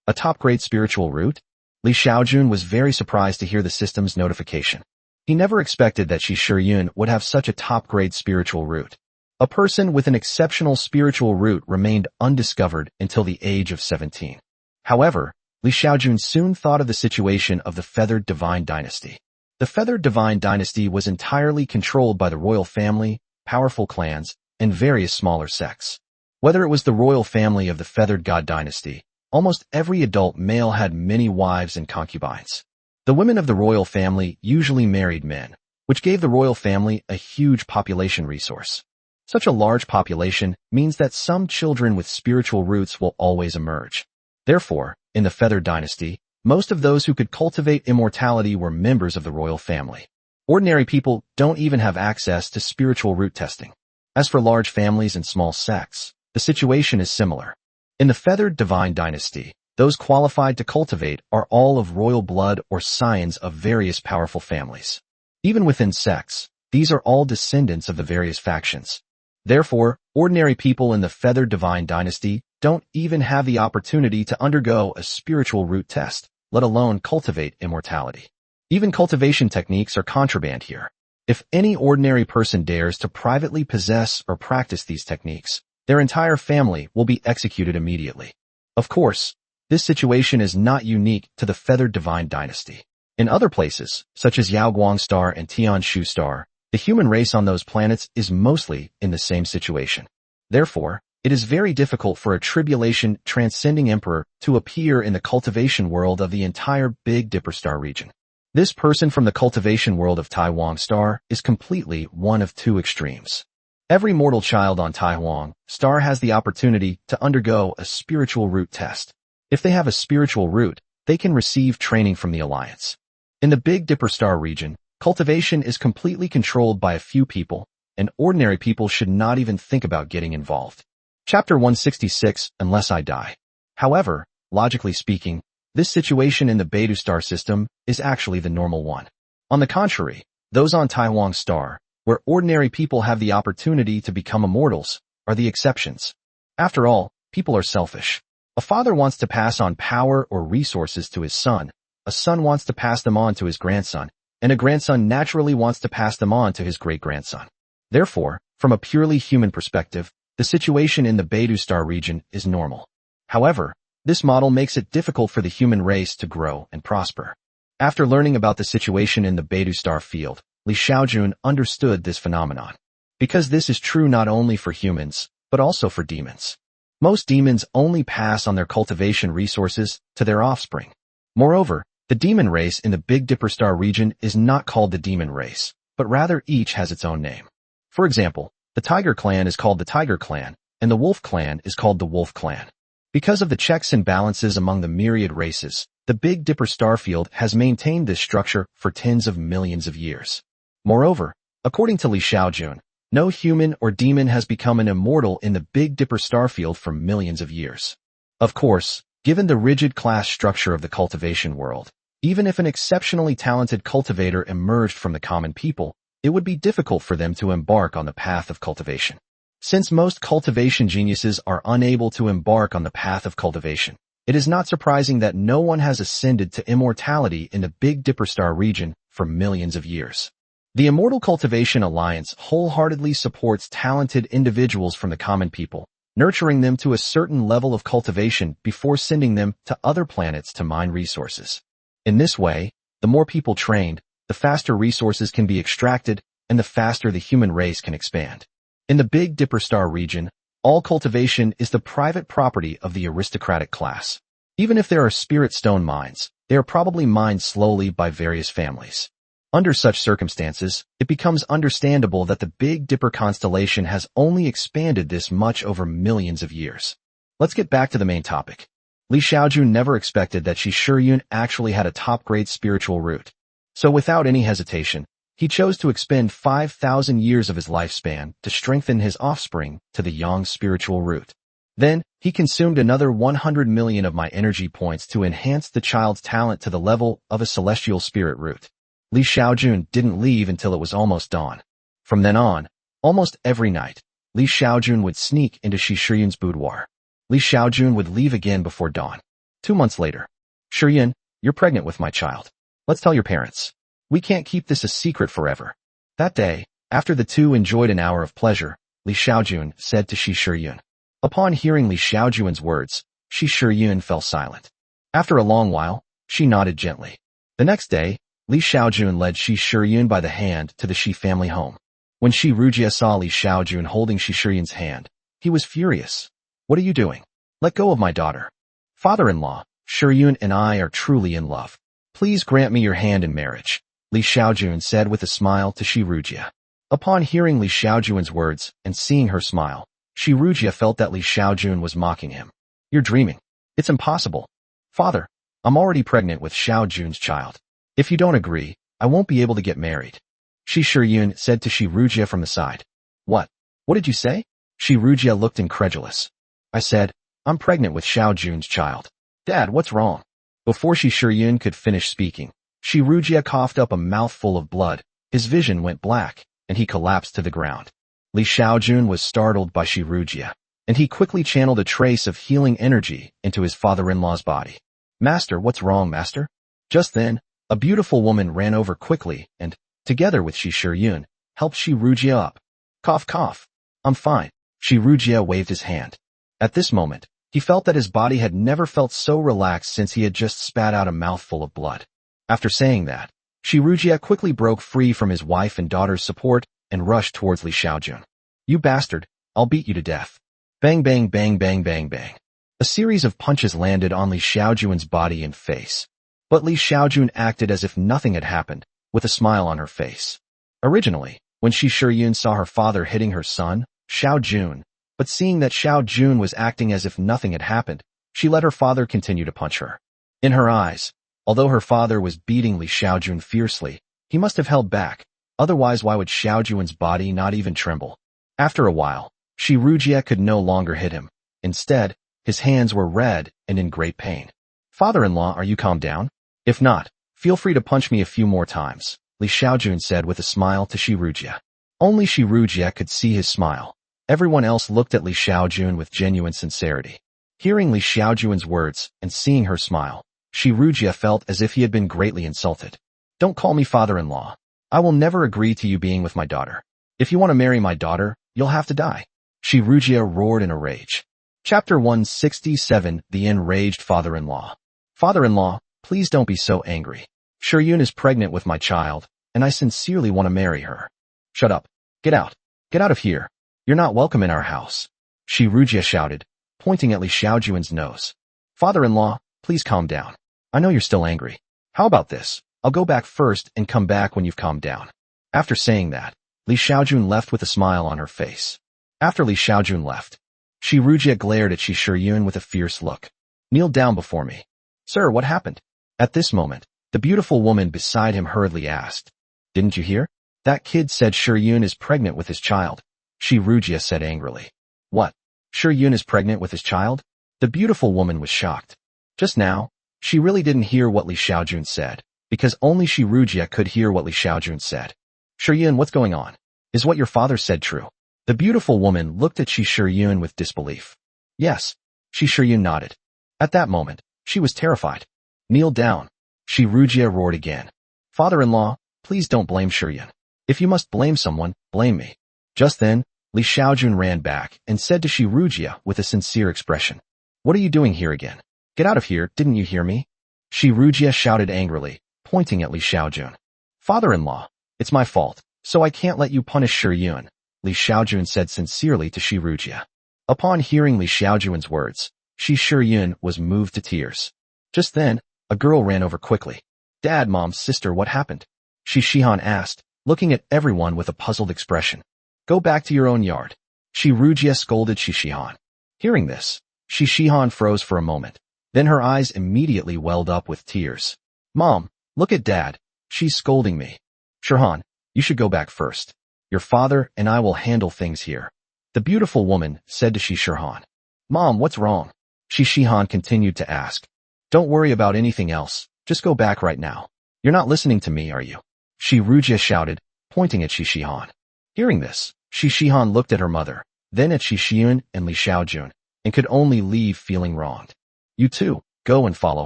A: A top-grade spiritual root? Li Xiaojun was very surprised to hear the system's notification. He never expected that Shishiyun would have such a top-grade spiritual root. A person with an exceptional spiritual root remained undiscovered until the age of 17. However, Li Xiaojun soon thought of the situation of the Feathered Divine Dynasty. The Feathered Divine Dynasty was entirely controlled by the royal family, powerful clans, and various smaller sects. Whether it was the royal family of the Feathered God Dynasty, almost every adult male had many wives and concubines. The women of the royal family usually married men, which gave the royal family a huge population resource. Such a large population means that some children with spiritual roots will always emerge. Therefore, in the Feathered Dynasty, most of those who could cultivate immortality were members of the royal family. Ordinary people don't even have access to spiritual root testing. As for large families and small sects, the situation is similar. In the Feathered Divine Dynasty, those qualified to cultivate are all of royal blood or scions of various powerful families. Even within sects, these are all descendants of the various factions. Therefore, ordinary people in the Feathered Divine Dynasty don't even have the opportunity to undergo a spiritual root test, let alone cultivate immortality. Even cultivation techniques are contraband here. If any ordinary person dares to privately possess or practice these techniques, their entire family will be executed immediately. Of course, this situation is not unique to the Feathered Divine Dynasty. In other places, such as Yaoguang Star and Tianshu Star, the human race on those planets is mostly in the same situation. Therefore, it is very difficult for a tribulation transcending emperor to appear in the cultivation world of the entire Big Dipper Star region. This person from the cultivation world of Taiwan Star is completely one of two extremes. Every mortal child on Taihuang star has the opportunity to undergo a spiritual root test. If they have a spiritual root, they can receive training from the Alliance. In the Big Dipper star region, cultivation is completely controlled by a few people, and ordinary people should not even think about getting involved. Chapter 166, Unless I Die. However, logically speaking, this situation in the Beidou star system is actually the normal one. On the contrary, those on Taihuang star, where ordinary people have the opportunity to become immortals, are the exceptions. After all, people are selfish. A father wants to pass on power or resources to his son, a son wants to pass them on to his grandson, and a grandson naturally wants to pass them on to his great-grandson. Therefore, from a purely human perspective, the situation in the Beidou star region is normal. However, this model makes it difficult for the human race to grow and prosper. After learning about the situation in the Beidou star field, Xiaojun understood this phenomenon. Because this is true not only for humans, but also for demons. Most demons only pass on their cultivation resources to their offspring. Moreover, the demon race in the Big Dipper star region is not called the demon race, but rather each has its own name. For example, the Tiger clan is called the Tiger clan, and the Wolf clan is called the Wolf clan. Because of the checks and balances among the myriad races, the Big Dipper star field has maintained this structure for tens of millions of years. Moreover, according to Xiaojun, no human or demon has become an immortal in the Big Dipper star field for millions of years. Of course, given the rigid class structure of the cultivation world, even if an exceptionally talented cultivator emerged from the common people, it would be difficult for them to embark on the path of cultivation. Since most cultivation geniuses are unable to embark on the path of cultivation, it is not surprising that no one has ascended to immortality in the Big Dipper star region for millions of years. The Immortal Cultivation Alliance wholeheartedly supports talented individuals from the common people, nurturing them to a certain level of cultivation before sending them to other planets to mine resources. In this way, the more people trained, the faster resources can be extracted, and the faster the human race can expand. In the Big Dipper star region, all cultivation is the private property of the aristocratic class. Even if there are spirit stone mines, they are probably mined slowly by various families. Under such circumstances, it becomes understandable that the Big Dipper constellation has only expanded this much over millions of years. Let's get back to the main topic. Xiaojun never expected that Xiaojun actually had a top-grade spiritual root. So without any hesitation, he chose to expend 5,000 years of his lifespan to strengthen his offspring to the Yang spiritual root. Then, he consumed another 100 million of my energy points to enhance the child's talent to the level of a celestial spirit root. Xiaojun didn't leave until it was almost dawn. From then on, almost every night, Xiaojun would sneak into Xiaojun's boudoir. Xiaojun would leave again before dawn. 2 months later. Xiaojun, you're pregnant with my child. Let's tell your parents. We can't keep this a secret forever. That day, after the two enjoyed an hour of pleasure, Xiaojun said to Xiaojun. Upon hearing Xiaojun's words, Xiaojun fell silent. After a long while, she nodded gently. The next day, Xiaojun led Xiaojun by the hand to the Shi family home. When Shi Rujia saw Xiaojun holding Xiaojun's hand, he was furious. What are you doing? Let go of my daughter. Father-in-law, Xiaojun and I are truly in love. Please grant me your hand in marriage, Xiaojun said with a smile to Shi Rujia. Upon hearing Xiaojun's words and seeing her smile, Shi Rujia felt that Xiaojun was mocking him. You're dreaming. It's impossible. Father, I'm already pregnant with Xiaojun's child. If you don't agree, I won't be able to get married. Xiaojun said to Shi Rujia from the side. What? What did you say? Shi Rujia looked incredulous. I said, I'm pregnant with Xiaojun's child. Dad, what's wrong? Before Xiaojun could finish speaking, Shi Rujia coughed up a mouthful of blood, his vision went black, and he collapsed to the ground. Xiaojun was startled by Shi Rujia, and he quickly channeled a trace of healing energy into his father-in-law's body. Master, what's wrong, master? Just then, a beautiful woman ran over quickly and, together with Xiaojun, helped Shi Rujia up. Cough, cough. I'm fine. Shi Rujia waved his hand. At this moment, he felt that his body had never felt so relaxed since he had just spat out a mouthful of blood. After saying that, Shi Rujia quickly broke free from his wife and daughter's support and rushed towards Xiaojun. You bastard, I'll beat you to death. Bang, bang, bang, bang, bang, bang. A series of punches landed on Xiaojun's body and face. But Xiaojun acted as if nothing had happened, with a smile on her face. Originally, When Shi Shiyun saw her father hitting her son, Xiaojun, but seeing that Xiaojun was acting as if nothing had happened, she let her father continue to punch her. In her eyes, although her father was beating Li Xiaojun fiercely, he must have held back, otherwise why would Xiaojun's body not even tremble? After a while, Shi Rujie could no longer hit him. Instead, his hands were red and in great pain. Father-in-law, are you calmed down? If not, feel free to punch me a few more times, Li Xiaojun said with a smile to Shi Rujie. Only Shi Rujie could see his smile. Everyone else looked at Li Xiaojun with genuine sincerity. Hearing Li Xiaojun's words and seeing her smile, Shi Rujie felt as if he had been greatly insulted. Don't call me father-in-law. I will never agree to you being with my daughter. If you want to marry my daughter, you'll have to die. Shi Rujie roared in a rage. Chapter 167, The Enraged Father-in-Law. Father-in-law, please don't be so angry. Shiyun is pregnant with my child, and I sincerely want to marry her. Shut up. Get out. Get out of here. You're not welcome in our house. Shi Rujie shouted, pointing at Li Xiaojun's nose. Father-in-law, please calm down. I know you're still angry. How about this? I'll go back first and come back when you've calmed down. After saying that, Li Xiaojun left with a smile on her face. After Li Xiaojun left, Shi Rujie glared at Shi Shiyun with a fierce look. Kneel down before me. Sir, what happened? At this moment, the beautiful woman beside him hurriedly asked. Didn't you hear? That kid said Shiyun is pregnant with his child. Shi Rujie said angrily. What? Shiyun is pregnant with his child? The beautiful woman was shocked. Just now, she really didn't hear what Li Xiaojun said, because only Shi Rujie could hear what Li Xiaojun said. Shiyun, what's going on? Is what your father said true? The beautiful woman looked at Shi Shiyun with disbelief. Yes, Shi Shiyun nodded. At that moment, she was terrified. Kneel down. Shi Rujie roared again. Father-in-law, please don't blame Shiyun. If you must blame someone, blame me. Just then, Li Xiaojun ran back and said to Shi Rujie with a sincere expression. What are you doing here again? Get out of here, didn't you hear me? Shi Rujie shouted angrily, pointing at Li Xiaojun. Father-in-law, it's my fault, so I can't let you punish Shiyun, Li Xiaojun said sincerely to Shi Rujie. Upon hearing Li Xiaojun's words, Shi Shiyun was moved to tears. Just then, a girl ran over quickly. Dad, Mom, sister, what happened? Shi Shihan asked, looking at everyone with a puzzled expression. Go back to your own yard. Shi Rujie scolded Shi Shihan. Hearing this, Shi Shihan froze for a moment. Then her eyes immediately welled up with tears. Mom, look at Dad. She's scolding me. Shihan, you should go back first. Your father and I will handle things here. The beautiful woman said to Shi Shihan. Mom, what's wrong? Shi Shihan continued to ask. Don't worry about anything else. Just go back right now. You're not listening to me, are you? Shi Rujie shouted, pointing at Shi Shihan. Hearing this, Shi Shihan looked at her mother, then at Shi Shiyun and Li Xiaojun, and could only leave feeling wronged. You too, go and follow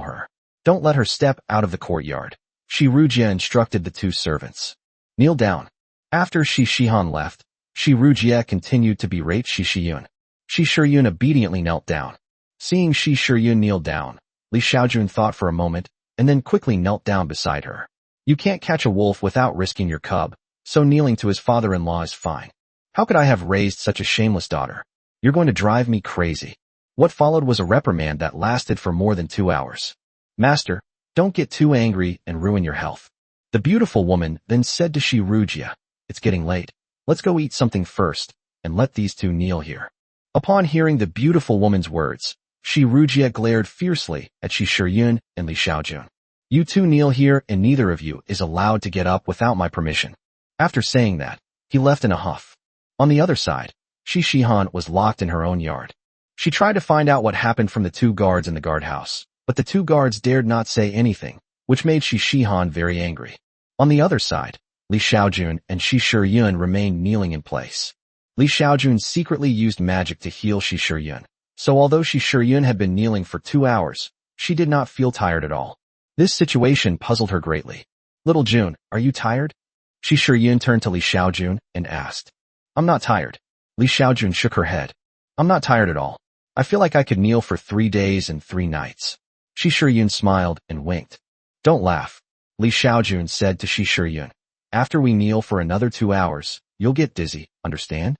A: her. Don't let her step out of the courtyard. Shi Rujie instructed the two servants. Kneel down. After Shi Shihan left, Shi Rujie continued to berate Shi Shiyun. Shi Shiyun obediently knelt down. Seeing Shi Shiyun kneel down, Li Xiaojun thought for a moment, and then quickly knelt down beside her. You can't catch a wolf without risking your cub, so kneeling to his father-in-law is fine. How could I have raised such a shameless daughter? You're going to drive me crazy. What followed was a reprimand that lasted for more than 2 hours. Master, don't get too angry and ruin your health. The beautiful woman then said to Shi Rujie, it's getting late. Let's go eat something first, and let these two kneel here. Upon hearing the beautiful woman's words, Shi Rujie glared fiercely at Shi Shiyun and Li Xiaojun. You two kneel here and neither of you is allowed to get up without my permission. After saying that, he left in a huff. On the other side, Shi Shihan was locked in her own yard. She tried to find out what happened from the two guards in the guardhouse, but the two guards dared not say anything, which made Shi Shihan very angry. On the other side, Li Xiaojun and Shi Shiyun remained kneeling in place. Li Xiaojun secretly used magic to heal Shi Shiyun, so although Shi Shiyun had been kneeling for 2 hours, she did not feel tired at all. This situation puzzled her greatly. Little Jun, are you tired? Shi Shiyun turned to Li Xiaojun and asked. I'm not tired. Li Xiaojun shook her head. I'm not tired at all. I feel like I could kneel for 3 days and 3 nights. Shi Shiyun smiled and winked. Don't laugh, Li Xiaojun said to Shi Shiyun. After we kneel for another 2 hours, you'll get dizzy, understand?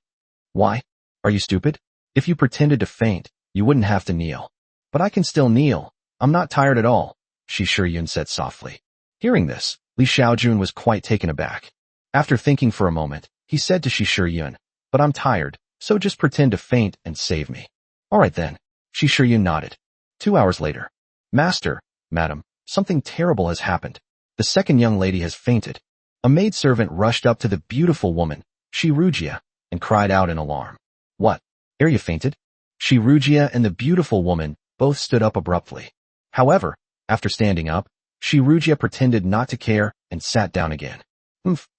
A: Why? Are you stupid? If you pretended to faint, you wouldn't have to kneel. But I can still kneel. I'm not tired at all, Shi Shiyun said softly. Hearing this, Li Xiaojun was quite taken aback. After thinking for a moment, He said to Xiaojun, but I'm tired, so just pretend to faint and save me. All right then. Xiaojun nodded. 2 hours later. Master, madam, something terrible has happened. The second young lady has fainted. A maidservant rushed up to the beautiful woman, Xiaojun, and cried out in alarm. What? Arya fainted? Xiaojun and the beautiful woman both stood up abruptly. However, after standing up, Xiaojun pretended not to care and sat down again.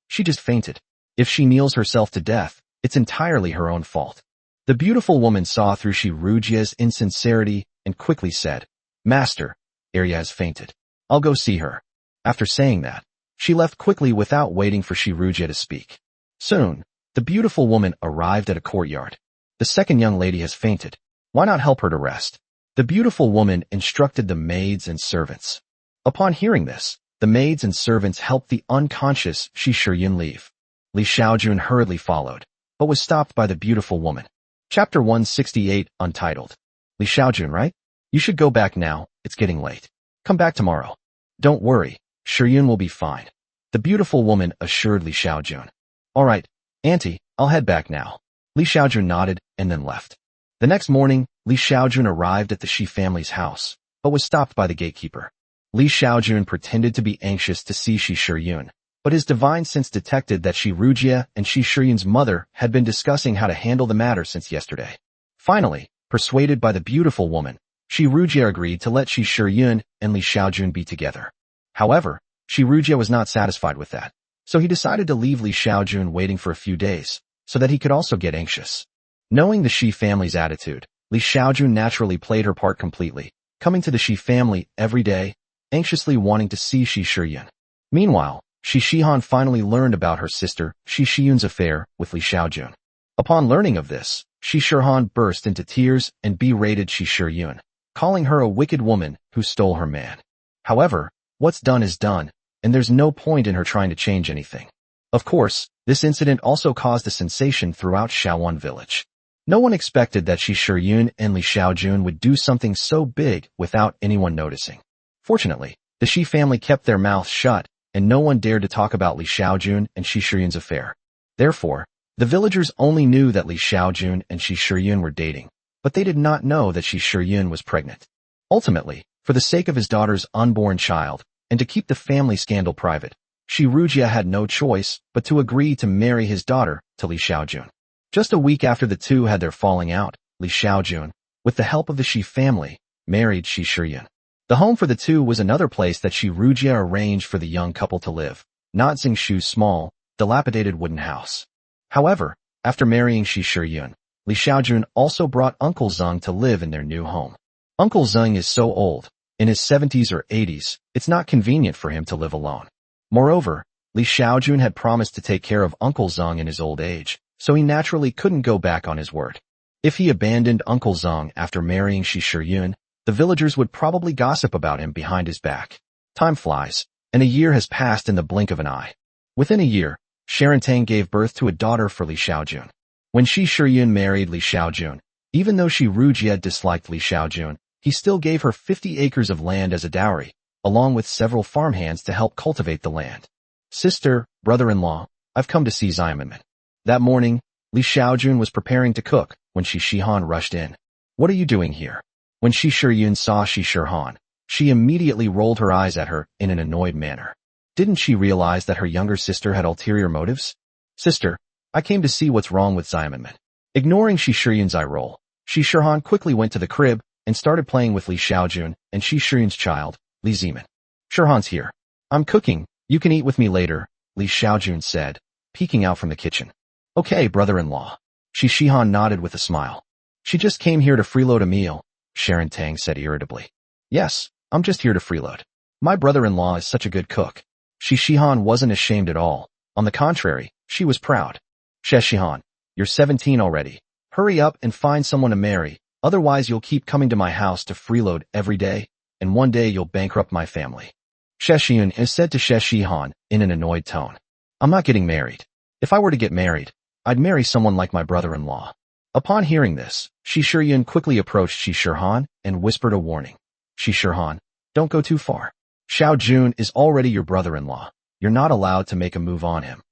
A: She just fainted. If she kneels herself to death, it's entirely her own fault. The beautiful woman saw through Xiaojun's insincerity and quickly said, Master, Arya has fainted. I'll go see her. After saying that, she left quickly without waiting for Xiaojun to speak. Soon, the beautiful woman arrived at a courtyard. The second young lady has fainted. Why not help her to rest? The beautiful woman instructed the maids and servants. Upon hearing this, the maids and servants helped the unconscious Xiaojun leave. Xiaojun hurriedly followed, but was stopped by the beautiful woman. Chapter 168, Untitled. Xiaojun, right? You should go back now, it's getting late. Come back tomorrow. Don't worry, Xiaojun will be fine. The beautiful woman assured Xiaojun. All right, auntie, I'll head back now. Xiaojun nodded and then left. The next morning, Xiaojun arrived at the Shi family's house, but was stopped by the gatekeeper. Xiaojun pretended to be anxious to see Xiaojun, but his divine sense detected that Xiaojun and Xiaojun's mother had been discussing how to handle the matter since yesterday. Finally, persuaded by the beautiful woman, Xiaojun agreed to let Xiaojun and Xiaojun be together. However, Xiaojun was not satisfied with that, so he decided to leave Xiaojun waiting for a few days, so that he could also get anxious. Knowing the Shi family's attitude, Xiaojun naturally played her part completely, coming to the Shi family every day, anxiously wanting to see Xiaojun. Meanwhile, Xiaojun finally learned about her sister Xiaojun's affair with Xiaojun. Upon learning of this, Xiaojun burst into tears and berated Xiaojun, calling her a wicked woman who stole her man. However, what's done is done, and there's no point in her trying to change anything. Of course, this incident also caused a sensation throughout Xiaojun village. No one expected that Xiaojun and Xiaojun would do something so big without anyone noticing. Fortunately, the Shi family kept their mouths shut, and no one dared to talk about Xiaojun and Xiaojun's affair. Therefore, the villagers only knew that Xiaojun and Xiaojun were dating, but they did not know that Xiaojun was pregnant. Ultimately, for the sake of his daughter's unborn child, and to keep the family scandal private, Xiaojun had no choice but to agree to marry his daughter to Xiaojun. Just a week after the two had their falling out, Xiaojun, with the help of the Shi family, married Xiaojun. The home for the two was another place that Xiaojun arranged for the young couple to live, not Xingshu's small, dilapidated wooden house. However, after marrying Xiaojun, Xiaojun also brought Uncle Zeng to live in their new home. Uncle Zeng is so old, in his 70s or 80s, it's not convenient for him to live alone. Moreover, Xiaojun had promised to take care of Uncle Zeng in his old age, so he naturally couldn't go back on his word. If he abandoned Uncle Zeng after marrying Xiaojun, the villagers would probably gossip about him behind his back. Time flies, and a year has passed in the blink of an eye. Within a year, Tang gave birth to a daughter for Xiaojun. When Xiaojun married Xiaojun, even though Xiaojun disliked Xiaojun, he still gave her 50 acres of land as a dowry, along with several farmhands to help cultivate the land. Sister, brother-in-law, I've come to see Xiaojun. That morning, Xiaojun was preparing to cook when Xiaojun rushed in. What are you doing here? When Xiaojun saw Xiaojun, she immediately rolled her eyes at her in an annoyed manner. Didn't she realize that her younger sister had ulterior motives? Sister, I came to see what's wrong with Xiaojun. Ignoring Xiaojun's eye roll, Xiaojun quickly went to the crib and started playing with Xiaojun and Xiaojun's child, Xiaojun. Xiaojun's here. I'm cooking, you can eat with me later, Xiaojun said, peeking out from the kitchen. Okay, brother-in-law. Xiaojun nodded with a smile. She just came here to freeload a meal, Tang said irritably. Yes, I'm just here to freeload. My brother-in-law is such a good cook. Xiaojun wasn't ashamed at all. On the contrary, she was proud. Xiaojun, you're 17 already. Hurry up and find someone to marry, otherwise you'll keep coming to my house to freeload every day, and one day you'll bankrupt my family. Xiaojun has said to Xiaojun in an annoyed tone. I'm not getting married. If I were to get married, I'd marry someone like my brother-in-law. Upon hearing this, Xiaojun quickly approached Xiaojun and whispered a warning. Xiaojun, don't go too far. Xiaojun is already your brother-in-law. You're not allowed to make a move on him.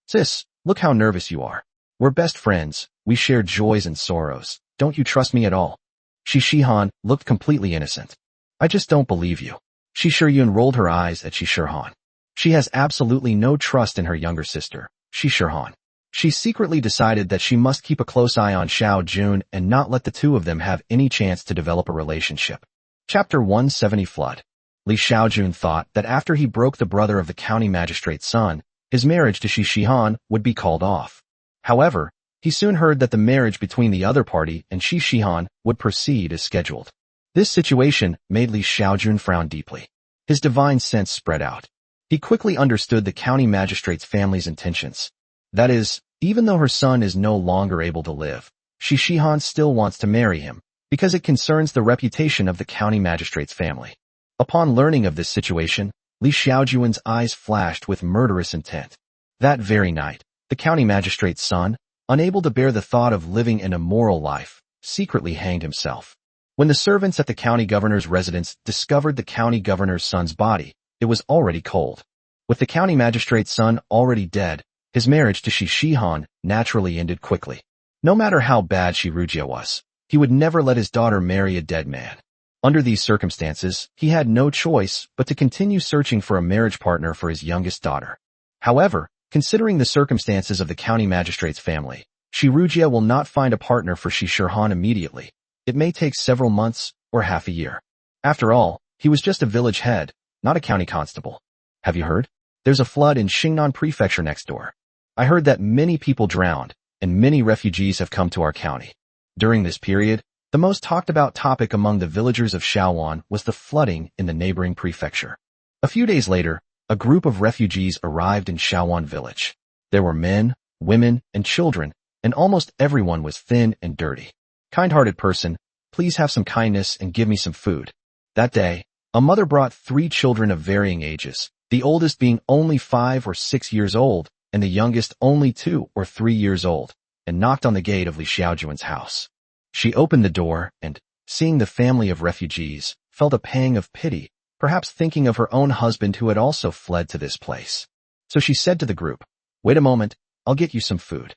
A: Sis, Look how nervous you are. We're best friends. We share joys and sorrows. Don't you trust me at all? Xiaojun looked completely innocent. I just don't believe you. Xiaojun rolled her eyes at Xiaojun. She has absolutely no trust in her younger sister, Xiaojun. She secretly decided that she must keep a close eye on Xiaojun and not let the two of them have any chance to develop a relationship. Chapter 170 Flood. Xiaojun thought that after he broke the brother of the county magistrate's son, his marriage to Xiaojun would be called off. However, he soon heard that the marriage between the other party and Xiaojun would proceed as scheduled. This situation made Xiaojun frown deeply. His divine sense spread out. He quickly understood the county magistrate's family's intentions. That is, even though her son is no longer able to live, Xiaojun still wants to marry him, because it concerns the reputation of the county magistrate's family. Upon learning of this situation, Xiaojun's eyes flashed with murderous intent. That very night, the county magistrate's son, unable to bear the thought of living an immoral life, secretly hanged himself. When the servants at the county governor's residence discovered the county governor's son's body, it was already cold. With the county magistrate's son already dead, his marriage to Xiaojun naturally ended quickly. No matter how bad Xiaojun was, he would never let his daughter marry a dead man. Under these circumstances, he had no choice but to continue searching for a marriage partner for his youngest daughter. However, considering the circumstances of the county magistrate's family, Xiaojun will not find a partner for Xiaojun immediately. It may take several months or half a year. After all, he was just a village head, not a county constable. Have you heard? There's a flood in Xingnan Prefecture next door. I heard that many people drowned, and many refugees have come to our county. During this period, the most talked about topic among the villagers of Xiaojun was the flooding in the neighboring prefecture. A few days later, a group of refugees arrived in Xiaojun village. There were men, women, and children, and almost everyone was thin and dirty. Kind-hearted person, please have some kindness and give me some food. That day, a mother brought 3 children of varying ages, the oldest being only 5 or 6 years old, and the youngest only 2 or 3 years old, and knocked on the gate of Xiaojun's house. She opened the door and, seeing the family of refugees, felt a pang of pity, perhaps thinking of her own husband who had also fled to this place. So she said to the group, "Wait a moment, I'll get you some food."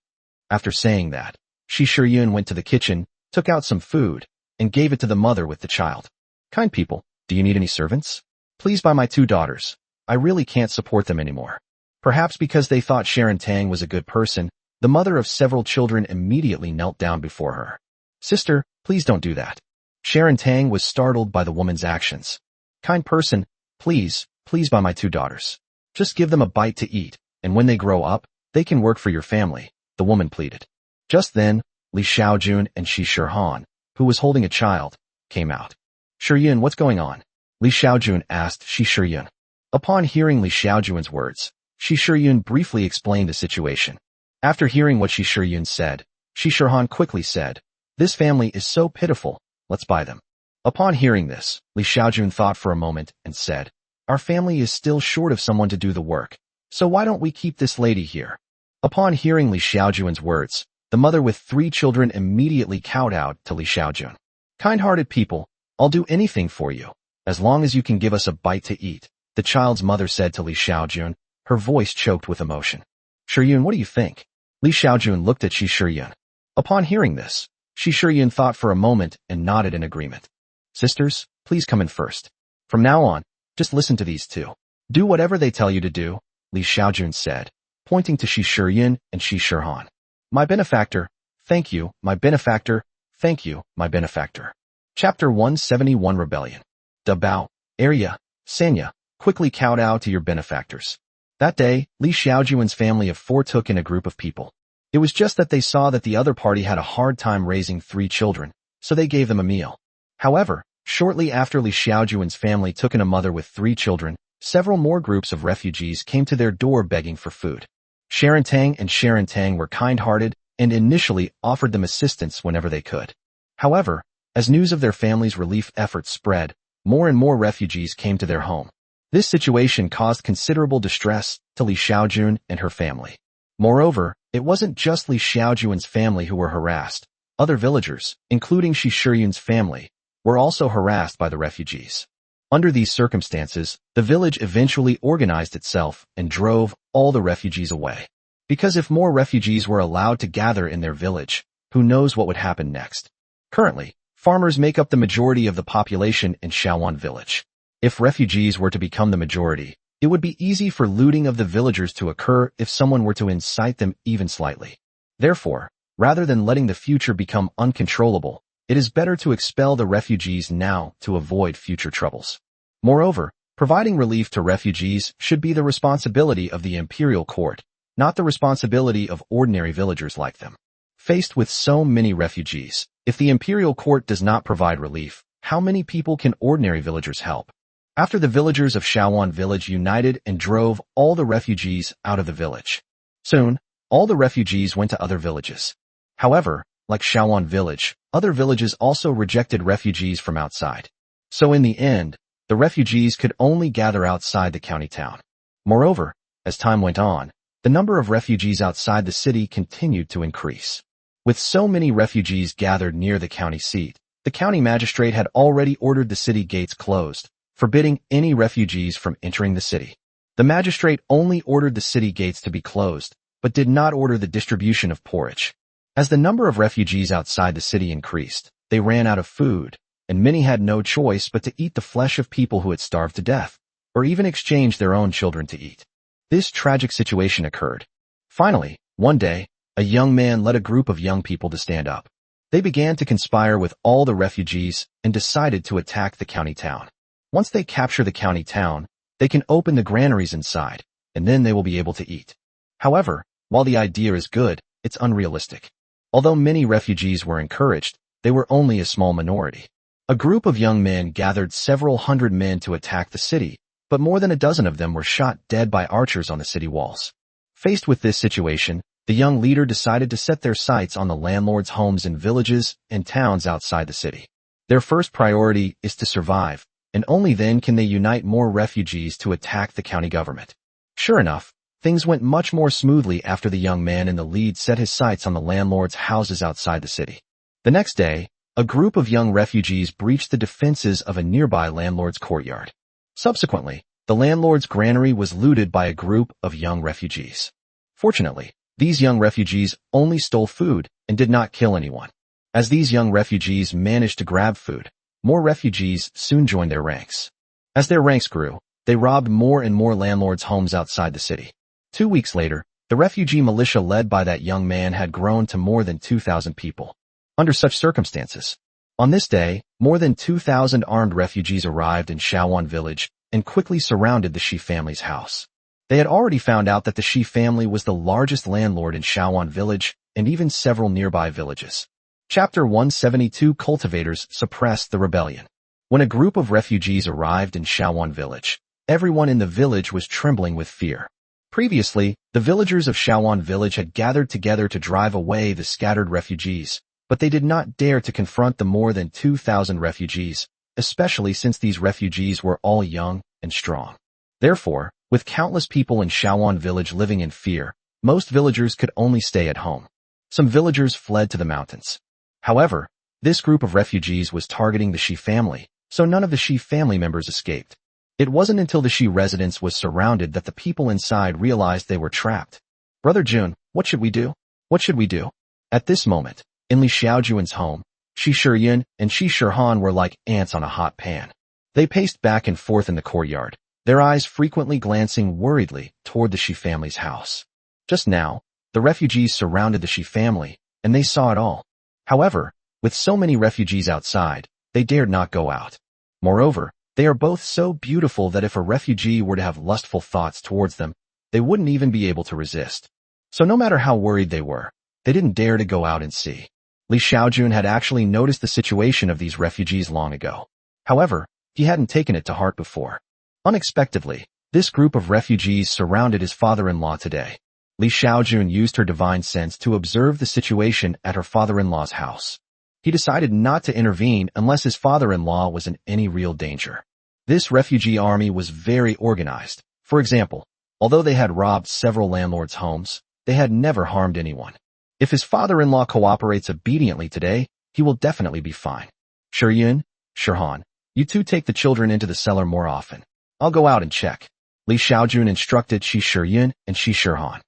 A: After saying that, Xiaojun went to the kitchen, took out some food, and gave it to the mother with the child. "Kind people, do you need any servants? Please buy my 2 daughters. I really can't support them anymore." Perhaps because they thought Sharon Tang was a good person, the mother of several children immediately knelt down before her. "Sister, please don't do that." Sharon Tang was startled by the woman's actions. "Kind person, please buy my 2 daughters. Just give them a bite to eat, and when they grow up, they can work for your family," the woman pleaded. Just then, Xiaojun and Xiaojun, who was holding a child, came out. "Xiaojun, what's going on?" Xiaojun asked Xiaojun. Upon hearing Xiaojun's words, Xiaojun briefly explained the situation. After hearing what Xiaojun said, Xiaojun quickly said, "This family is so pitiful, let's buy them." Upon hearing this, Xiaojun thought for a moment and said, "Our family is still short of someone to do the work, so why don't we keep this lady here?" Upon hearing Xiaojun's words, the mother with 3 children immediately kowtowed to Xiaojun. "Kind-hearted people, I'll do anything for you, as long as you can give us a bite to eat," the child's mother said to Xiaojun, her voice choked with emotion. "Xiaojun, what do you think?" Xiaojun looked at Xiaojun. Upon hearing this, Xiaojun thought for a moment and nodded in agreement. "Sisters, please come in first. From now on, just listen to these 2. Do whatever they tell you to do," Xiaojun said, pointing to Xiaojun and Xiaojun. "My benefactor, thank you, my benefactor, thank you, my benefactor." Chapter 171 Rebellion. Dabao, Arya, Sanya, quickly kowtow to your benefactors. That day, Xiaojun's family of 4 took in a group of people. It was just that they saw that the other party had a hard time raising 3 children, so they gave them a meal. However, shortly after Xiaojun's family took in a mother with 3 children, several more groups of refugees came to their door begging for food. Sharon Tang were kind-hearted and initially offered them assistance whenever they could. However, as news of their family's relief efforts spread, more and more refugees came to their home. This situation caused considerable distress to Xiaojun and her family. Moreover, it wasn't just Xiaojun's family who were harassed. Other villagers, including Xiaojun's family, were also harassed by the refugees. Under these circumstances, the village eventually organized itself and drove all the refugees away. Because if more refugees were allowed to gather in their village, who knows what would happen next? Currently, farmers make up the majority of the population in Xiaojun village. If refugees were to become the majority, it would be easy for looting of the villagers to occur if someone were to incite them even slightly. Therefore, rather than letting the future become uncontrollable, it is better to expel the refugees now to avoid future troubles. Moreover, providing relief to refugees should be the responsibility of the imperial court, not the responsibility of ordinary villagers like them. Faced with so many refugees, if the imperial court does not provide relief, how many people can ordinary villagers help? After the villagers of Xiaojun village united and drove all the refugees out of the village. Soon, all the refugees went to other villages. However, like Xiaojun village, other villages also rejected refugees from outside. So in the end, the refugees could only gather outside the county town. Moreover, as time went on, the number of refugees outside the city continued to increase. With so many refugees gathered near the county seat, the county magistrate had already ordered the city gates closed, forbidding any refugees from entering the city. The magistrate only ordered the city gates to be closed, but did not order the distribution of porridge. As the number of refugees outside the city increased, they ran out of food, and many had no choice but to eat the flesh of people who had starved to death, or even exchange their own children to eat. This tragic situation occurred. Finally, one day, a young man led a group of young people to stand up. They began to conspire with all the refugees and decided to attack the county town. Once they capture the county town, they can open the granaries inside, and then they will be able to eat. However, while the idea is good, it's unrealistic. Although many refugees were encouraged, they were only a small minority. A group of young men gathered several hundred men to attack the city, but more than a dozen of them were shot dead by archers on the city walls. Faced with this situation, the young leader decided to set their sights on the landlords' homes in villages and towns outside the city. Their first priority is to survive, and only then can they unite more refugees to attack the county government. Sure enough, things went much more smoothly after the young man in the lead set his sights on the landlords' houses outside the city. The next day, a group of young refugees breached the defenses of a nearby landlord's courtyard. Subsequently, the landlord's granary was looted by a group of young refugees. Fortunately, these young refugees only stole food and did not kill anyone. As these young refugees managed to grab food, more refugees soon joined their ranks. As their ranks grew, they robbed more and more landlords' homes outside the city. 2 weeks later, the refugee militia led by that young man had grown to more than 2,000 people. Under such circumstances, on this day, more than 2,000 armed refugees arrived in Xiaojun village and quickly surrounded the Shi family's house. They had already found out that the Shi family was the largest landlord in Xiaojun village and even several nearby villages. Chapter 172 Cultivators suppressed the rebellion. When a group of refugees arrived in Xiaojun village, everyone in the village was trembling with fear. Previously, the villagers of Xiaojun village had gathered together to drive away the scattered refugees, but they did not dare to confront the more than 2,000 refugees, especially since these refugees were all young and strong. Therefore, with countless people in Xiaojun village living in fear, most villagers could only stay at home. Some villagers fled to the mountains. However, this group of refugees was targeting the Shi family, so none of the Shi family members escaped. It wasn't until the Shi residence was surrounded that the people inside realized they were trapped. Brother Jun, what should we do? What should we do? At this moment, in Li Xiaojun's home, Xiaojun and Xiaojun were like ants on a hot pan. They paced back and forth in the courtyard, their eyes frequently glancing worriedly toward the Shi family's house. Just now, the refugees surrounded the Shi family, and they saw it all. However, with so many refugees outside, they dared not go out. Moreover, they are both so beautiful that if a refugee were to have lustful thoughts towards them, they wouldn't even be able to resist. So no matter how worried they were, they didn't dare to go out and see. Li Xiaojun had actually noticed the situation of these refugees long ago. However, he hadn't taken it to heart before. Unexpectedly, this group of refugees surrounded his father-in-law today. Li Xiaojun used her divine sense to observe the situation at her father-in-law's house. He decided not to intervene unless his father-in-law was in any real danger. This refugee army was very organized. For example, although they had robbed several landlords' homes, they had never harmed anyone. If his father-in-law cooperates obediently today, he will definitely be fine. Xiaojun, Xiaojun, you two take the children into the cellar more often. I'll go out and check. Li Xiaojun instructed Xiaojun and Xiaojun.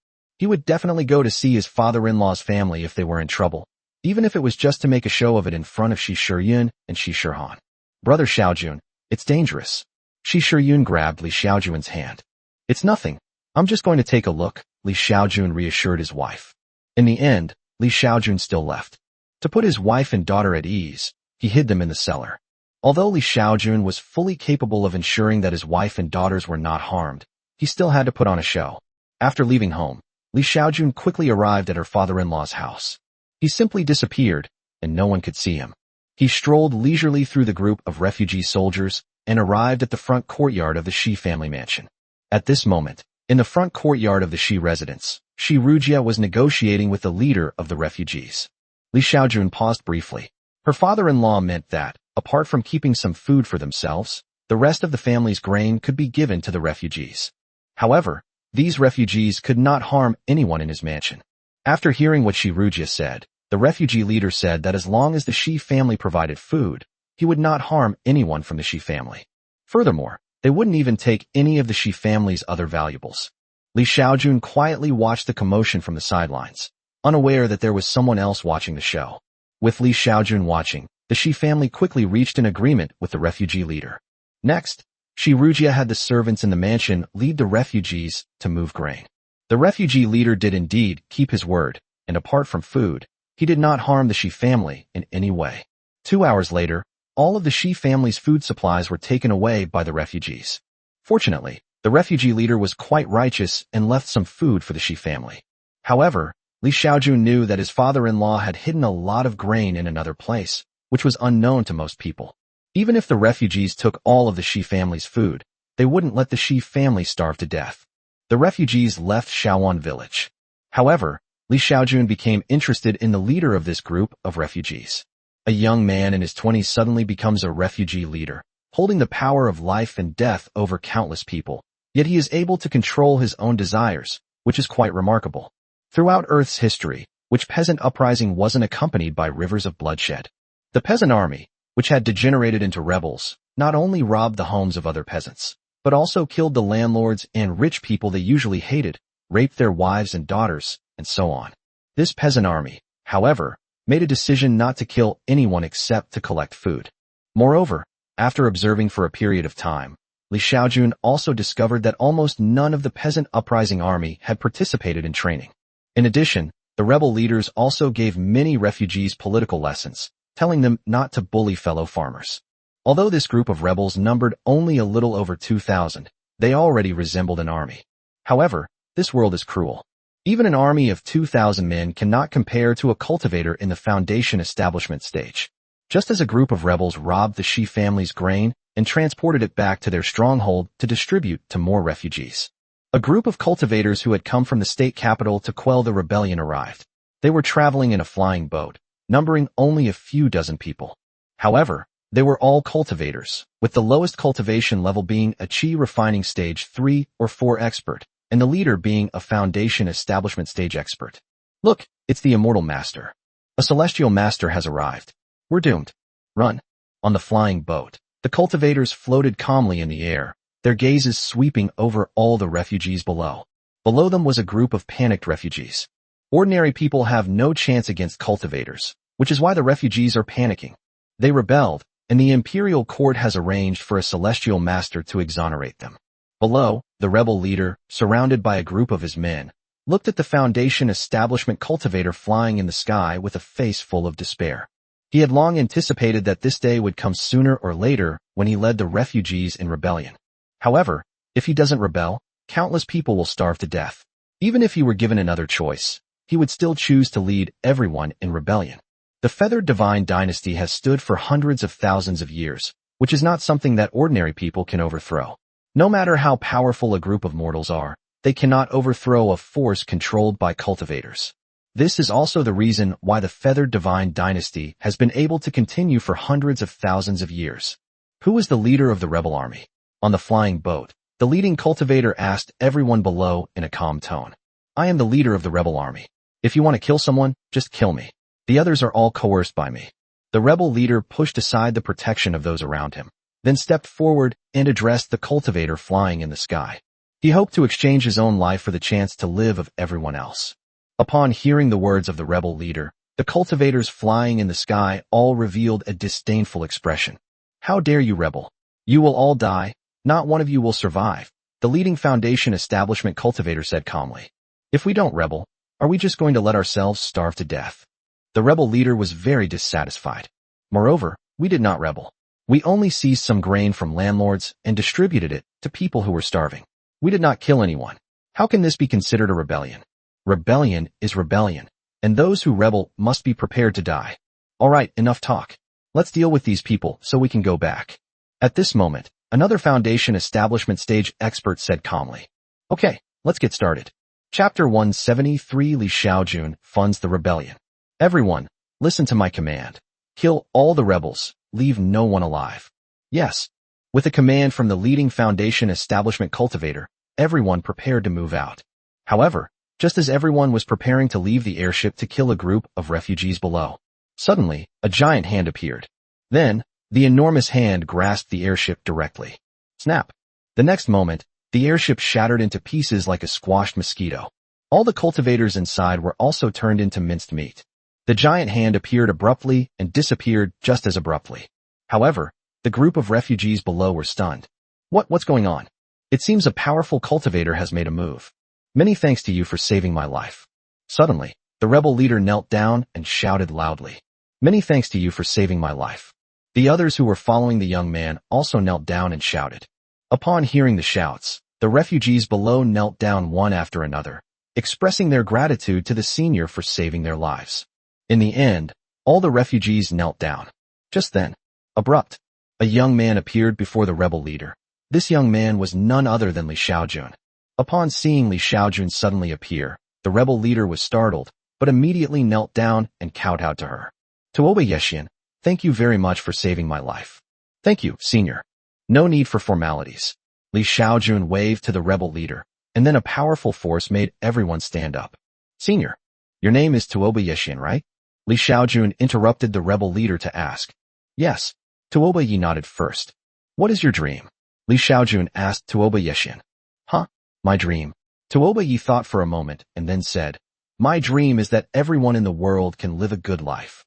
A: He would definitely go to see his father-in-law's family if they were in trouble, even if it was just to make a show of it in front of Xiaojun and Xiaojun. Brother Xiaojun, it's dangerous. Xiaojun grabbed Li Xiaojun's hand. It's nothing. I'm just going to take a look, Li Xiaojun reassured his wife. In the end, Li Xiaojun still left. To put his wife and daughter at ease, he hid them in the cellar. Although Li Xiaojun was fully capable of ensuring that his wife and daughters were not harmed, he still had to put on a show. After leaving home, Li Xiaojun quickly arrived at her father-in-law's house. He simply disappeared, and no one could see him. He strolled leisurely through the group of refugee soldiers and arrived at the front courtyard of the Shi family mansion. At this moment, in the front courtyard of the Shi residence, Shi Rujia was negotiating with the leader of the refugees. Li Xiaojun paused briefly. Her father-in-law meant that, apart from keeping some food for themselves, the rest of the family's grain could be given to the refugees. However, these refugees could not harm anyone in his mansion. After hearing what Shi Rujia said, the refugee leader said that as long as the Shi family provided food, he would not harm anyone from the Shi family. Furthermore, they wouldn't even take any of the Shi family's other valuables. Li Xiaojun quietly watched the commotion from the sidelines, unaware that there was someone else watching the show. With Li Xiaojun watching, the Shi family quickly reached an agreement with the refugee leader. Next, Shi Rujia had the servants in the mansion lead the refugees to move grain. The refugee leader did indeed keep his word, and apart from food, he did not harm the Shi family in any way. 2 hours later, all of the Shi family's food supplies were taken away by the refugees. Fortunately, the refugee leader was quite righteous and left some food for the Shi family. However, Li Xiaojun knew that his father-in-law had hidden a lot of grain in another place, which was unknown to most people. Even if the refugees took all of the Shi family's food, they wouldn't let the Shi family starve to death. The refugees left Xiaojun village. However, Li Xiaojun became interested in the leader of this group of refugees. A young man in his 20s suddenly becomes a refugee leader, holding the power of life and death over countless people, yet he is able to control his own desires, which is quite remarkable. Throughout Earth's history, which peasant uprising wasn't accompanied by rivers of bloodshed? The peasant army, which had degenerated into rebels, not only robbed the homes of other peasants, but also killed the landlords and rich people they usually hated, raped their wives and daughters, and so on. This peasant army, however, made a decision not to kill anyone except to collect food. Moreover, after observing for a period of time, Li Xiaojun also discovered that almost none of the peasant uprising army had participated in training. In addition, the rebel leaders also gave many refugees political lessons, telling them not to bully fellow farmers. Although this group of rebels numbered only a little over 2,000, they already resembled an army. However, this world is cruel. Even an army of 2,000 men cannot compare to a cultivator in the foundation establishment stage. Just as a group of rebels robbed the Shi family's grain and transported it back to their stronghold to distribute to more refugees. A group of cultivators who had come from the state capital to quell the rebellion arrived. They were traveling in a flying boat, numbering only a few dozen people. However, they were all cultivators, with the lowest cultivation level being a Qi refining stage 3 or 4 expert, and the leader being a foundation establishment stage expert. Look, it's the immortal master. A celestial master has arrived. We're doomed. Run. On the flying boat, the cultivators floated calmly in the air, their gazes sweeping over all the refugees below. Below them was a group of panicked refugees. Ordinary people have no chance against cultivators, which is why the refugees are panicking. They rebelled, and the imperial court has arranged for a celestial master to exonerate them. Below, the rebel leader, surrounded by a group of his men, looked at the foundation establishment cultivator flying in the sky with a face full of despair. He had long anticipated that this day would come sooner or later when he led the refugees in rebellion. However, if he doesn't rebel, countless people will starve to death. Even if he were given another choice, he would still choose to lead everyone in rebellion. The feathered divine dynasty has stood for hundreds of thousands of years, which is not something that ordinary people can overthrow. No matter how powerful a group of mortals are, they cannot overthrow a force controlled by cultivators. This is also the reason why the feathered divine dynasty has been able to continue for hundreds of thousands of years. Who is the leader of the rebel army? On the flying boat, the leading cultivator asked everyone below in a calm tone. I am the leader of the rebel army. If you want to kill someone, just kill me. The others are all coerced by me. The rebel leader pushed aside the protection of those around him, then stepped forward and addressed the cultivator flying in the sky. He hoped to exchange his own life for the chance to live of everyone else. Upon hearing the words of the rebel leader, the cultivators flying in the sky all revealed a disdainful expression. How dare you rebel? You will all die. Not one of you will survive, the leading foundation establishment cultivator said calmly. If we don't rebel, are we just going to let ourselves starve to death? The rebel leader was very dissatisfied. Moreover, we did not rebel. We only seized some grain from landlords and distributed it to people who were starving. We did not kill anyone. How can this be considered a rebellion? Rebellion is rebellion, and those who rebel must be prepared to die. All right, enough talk. Let's deal with these people so we can go back. At this moment, another foundation establishment stage expert said calmly. Okay, let's get started. Chapter 173 Li Xiaojun funds the rebellion. Everyone, listen to my command. Kill all the rebels, leave no one alive. Yes. With a command from the leading foundation establishment cultivator, everyone prepared to move out. However, just as everyone was preparing to leave the airship to kill a group of refugees below, suddenly, a giant hand appeared. Then, the enormous hand grasped the airship directly. Snap! The next moment, the airship shattered into pieces like a squashed mosquito. All the cultivators inside were also turned into minced meat. The giant hand appeared abruptly and disappeared just as abruptly. However, the group of refugees below were stunned. What's going on? It seems a powerful cultivator has made a move. Many thanks to you for saving my life. Suddenly, the rebel leader knelt down and shouted loudly. Many thanks to you for saving my life. The others who were following the young man also knelt down and shouted. Upon hearing the shouts, the refugees below knelt down one after another, expressing their gratitude to the senior for saving their lives. In the end, all the refugees knelt down. Just then, a young man appeared before the rebel leader. This young man was none other than Li Xiaojun. Upon seeing Li Xiaojun suddenly appear, the rebel leader was startled, but immediately knelt down and kowtowed to her. Tuoba Yeshian, thank you very much for saving my life. Thank you, senior. No need for formalities. Li Xiaojun waved to the rebel leader, and then a powerful force made everyone stand up. Senior, your name is Tuoba Yeshian, right? Li Xiaojun interrupted the rebel leader to ask. Yes. Tuoba Yi nodded first. What is your dream? Li Xiaojun asked Tuoba Yeshian. Huh? My dream. Tuoba Yi thought for a moment and then said, my dream is that everyone in the world can live a good life.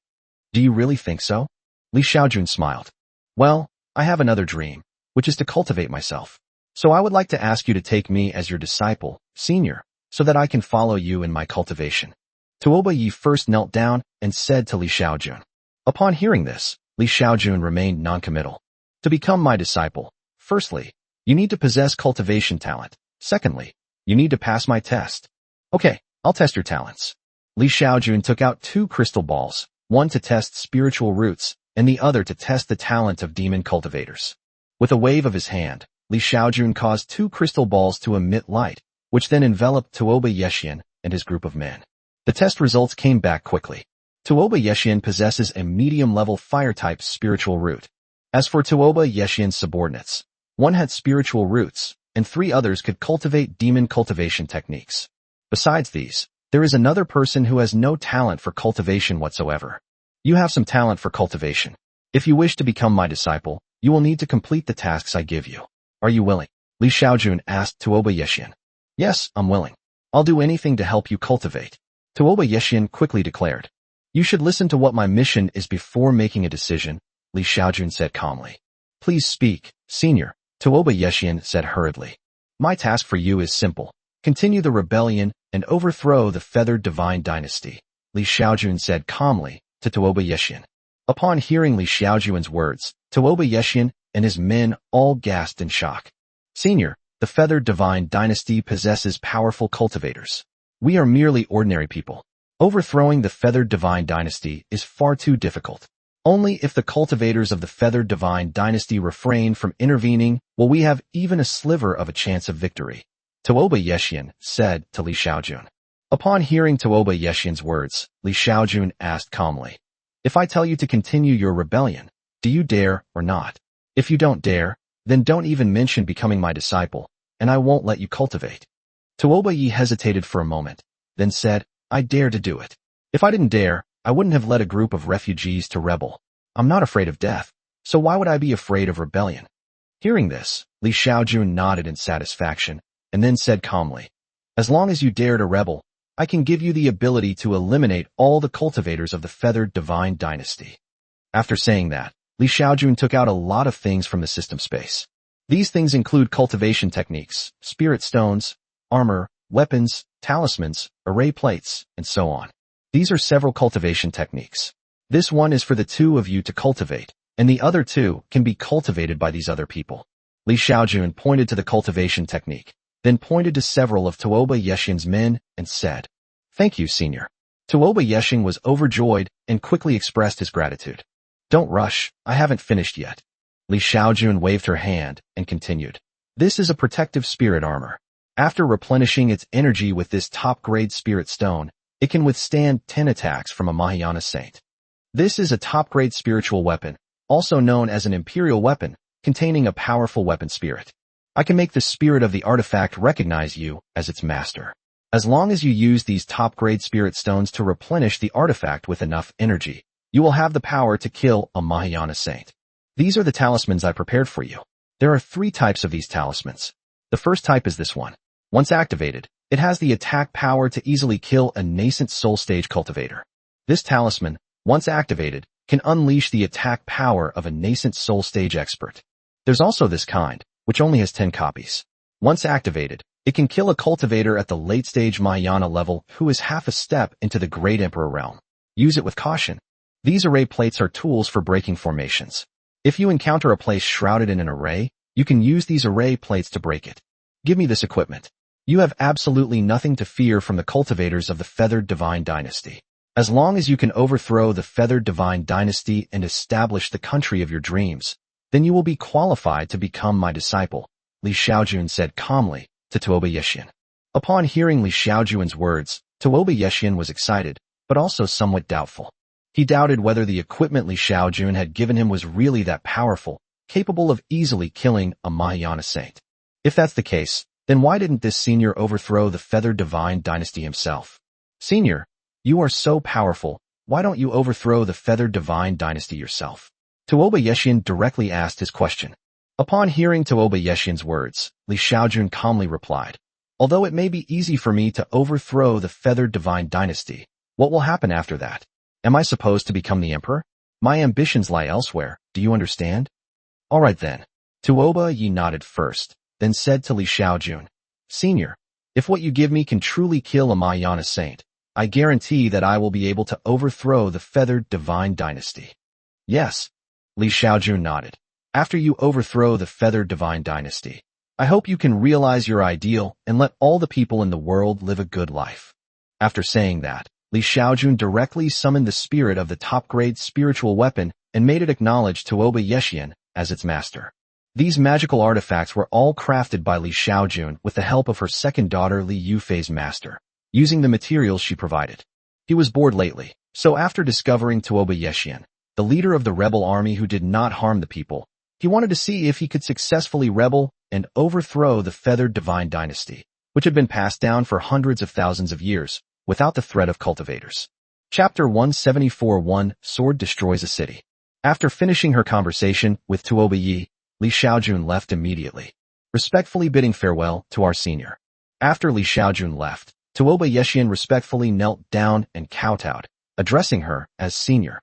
A: Do you really think so? Li Xiaojun smiled. Well, I have another dream, which is to cultivate myself. So I would like to ask you to take me as your disciple, senior, so that I can follow you in my cultivation. Tuoba Yi first knelt down and said to Li Xiaojun. Upon hearing this, Li Xiaojun remained noncommittal. To become my disciple, firstly, you need to possess cultivation talent. Secondly, you need to pass my test. Okay, I'll test your talents. Li Xiaojun took out 2 crystal balls, one to test spiritual roots, and the other to test the talent of demon cultivators. With a wave of his hand, Li Xiaojun caused 2 crystal balls to emit light, which then enveloped Tuoba Yeshian and his group of men. The test results came back quickly. Tuoba Yeshian possesses a medium-level fire-type spiritual root. As for Tuoba Yeshian's subordinates, one had spiritual roots, and 3 others could cultivate demon cultivation techniques. Besides these, there is another person who has no talent for cultivation whatsoever. You have some talent for cultivation. If you wish to become my disciple, you will need to complete the tasks I give you. Are you willing? Li Xiaojun asked Tuoba Yeshian. Yes, I'm willing. I'll do anything to help you cultivate. Tuoba Yeshian quickly declared. You should listen to what my mission is before making a decision, Li Xiaojun said calmly. Please speak, senior, Tuoba Yeshian said hurriedly. My task for you is simple. Continue the rebellion and overthrow the feathered divine dynasty, Li Xiaojun said calmly to Tuoba Yeshian. Upon hearing Li Xiaojun's words, Tuoba Yeshian and his men all gasped in shock. Senior, the feathered divine dynasty possesses powerful cultivators. We are merely ordinary people. Overthrowing the feathered divine dynasty is far too difficult. Only if the cultivators of the feathered divine dynasty refrain from intervening will we have even a sliver of a chance of victory, Tuoba Yeshian said to Li Xiaojun. Upon hearing Tuoba Yeshian's words, Li Xiaojun asked calmly, if I tell you to continue your rebellion, do you dare or not? If you don't dare, then don't even mention becoming my disciple, and I won't let you cultivate. Tuoba Yi hesitated for a moment, then said, I dare to do it. If I didn't dare, I wouldn't have led a group of refugees to rebel. I'm not afraid of death, so why would I be afraid of rebellion? Hearing this, Li Xiaojun nodded in satisfaction, and then said calmly, "As long as you dare to rebel, I can give you the ability to eliminate all the cultivators of the feathered divine dynasty." After saying that, Li Xiaojun took out a lot of things from the system space. These things include cultivation techniques, spirit stones, armor, weapons, talismans, array plates, and so on. These are several cultivation techniques. This one is for the two of you to cultivate, and the other two can be cultivated by these other people. Li Xiaojun pointed to the cultivation technique, then pointed to several of Tuoba Yeshin's men and said, "Thank you, senior." Tuoba Yeshin was overjoyed and quickly expressed his gratitude. "Don't rush, I haven't finished yet." Li Xiaojun waved her hand and continued. "This is a protective spirit armor. After replenishing its energy with this top-grade spirit stone, it can withstand 10 attacks from a Mahayana saint. This is a top-grade spiritual weapon, also known as an imperial weapon, containing a powerful weapon spirit. I can make the spirit of the artifact recognize you as its master. As long as you use these top-grade spirit stones to replenish the artifact with enough energy, you will have the power to kill a Mahayana saint. These are the talismans I prepared for you. There are 3 types of these talismans. The first type is this one. Once activated, it has the attack power to easily kill a nascent soul stage cultivator. This talisman, once activated, can unleash the attack power of a nascent soul stage expert. There's also this kind, which only has 10 copies. Once activated, it can kill a cultivator at the late stage Mahayana level who is half a step into the Great Emperor realm. Use it with caution. These array plates are tools for breaking formations. If you encounter a place shrouded in an array, you can use these array plates to break it. Give me this equipment. You have absolutely nothing to fear from the cultivators of the feathered divine dynasty. As long as you can overthrow the feathered divine dynasty and establish the country of your dreams, then you will be qualified to become my disciple, Li Xiaojun said calmly to Tuoba Yeshin. Upon hearing Li Xiaojun's words, Tuoba Yeshin was excited, but also somewhat doubtful. He doubted whether the equipment Li Xiaojun had given him was really that powerful, capable of easily killing a Mahayana saint. If that's the case, then why didn't this senior overthrow the feathered divine dynasty himself? Senior, you are so powerful, why don't you overthrow the feathered divine dynasty yourself? Tuoba Yeshin directly asked his question. Upon hearing Tuoba Yeshin's words, Li Xiaojun calmly replied, "Although it may be easy for me to overthrow the feathered divine dynasty, what will happen after that? Am I supposed to become the emperor? My ambitions lie elsewhere, do you understand?" "All right then." Tuoba Yi nodded first, then said to Li Xiaojun, "Senior, if what you give me can truly kill a Mahayana saint, I guarantee that I will be able to overthrow the feathered divine dynasty." "Yes." Li Xiaojun nodded. "After you overthrow the feathered divine dynasty, I hope you can realize your ideal and let all the people in the world live a good life." After saying that, Li Xiaojun directly summoned the spirit of the top-grade spiritual weapon and made it acknowledge Tuoba Yeshin as its master. These magical artifacts were all crafted by Li Xiaojun with the help of her second daughter Li Yufei's master, using the materials she provided. He was bored lately, so after discovering Tuoba Yeshin, the leader of the rebel army who did not harm the people, he wanted to see if he could successfully rebel and overthrow the feathered divine dynasty, which had been passed down for hundreds of thousands of years, without the threat of cultivators. Chapter 174-1 Sword Destroys a City. After finishing her conversation with Tuoba Yi, Li Xiaojun left immediately, respectfully bidding farewell to our senior. After Li Xiaojun left, Tuoba Yeshin respectfully knelt down and kowtowed, addressing her as senior.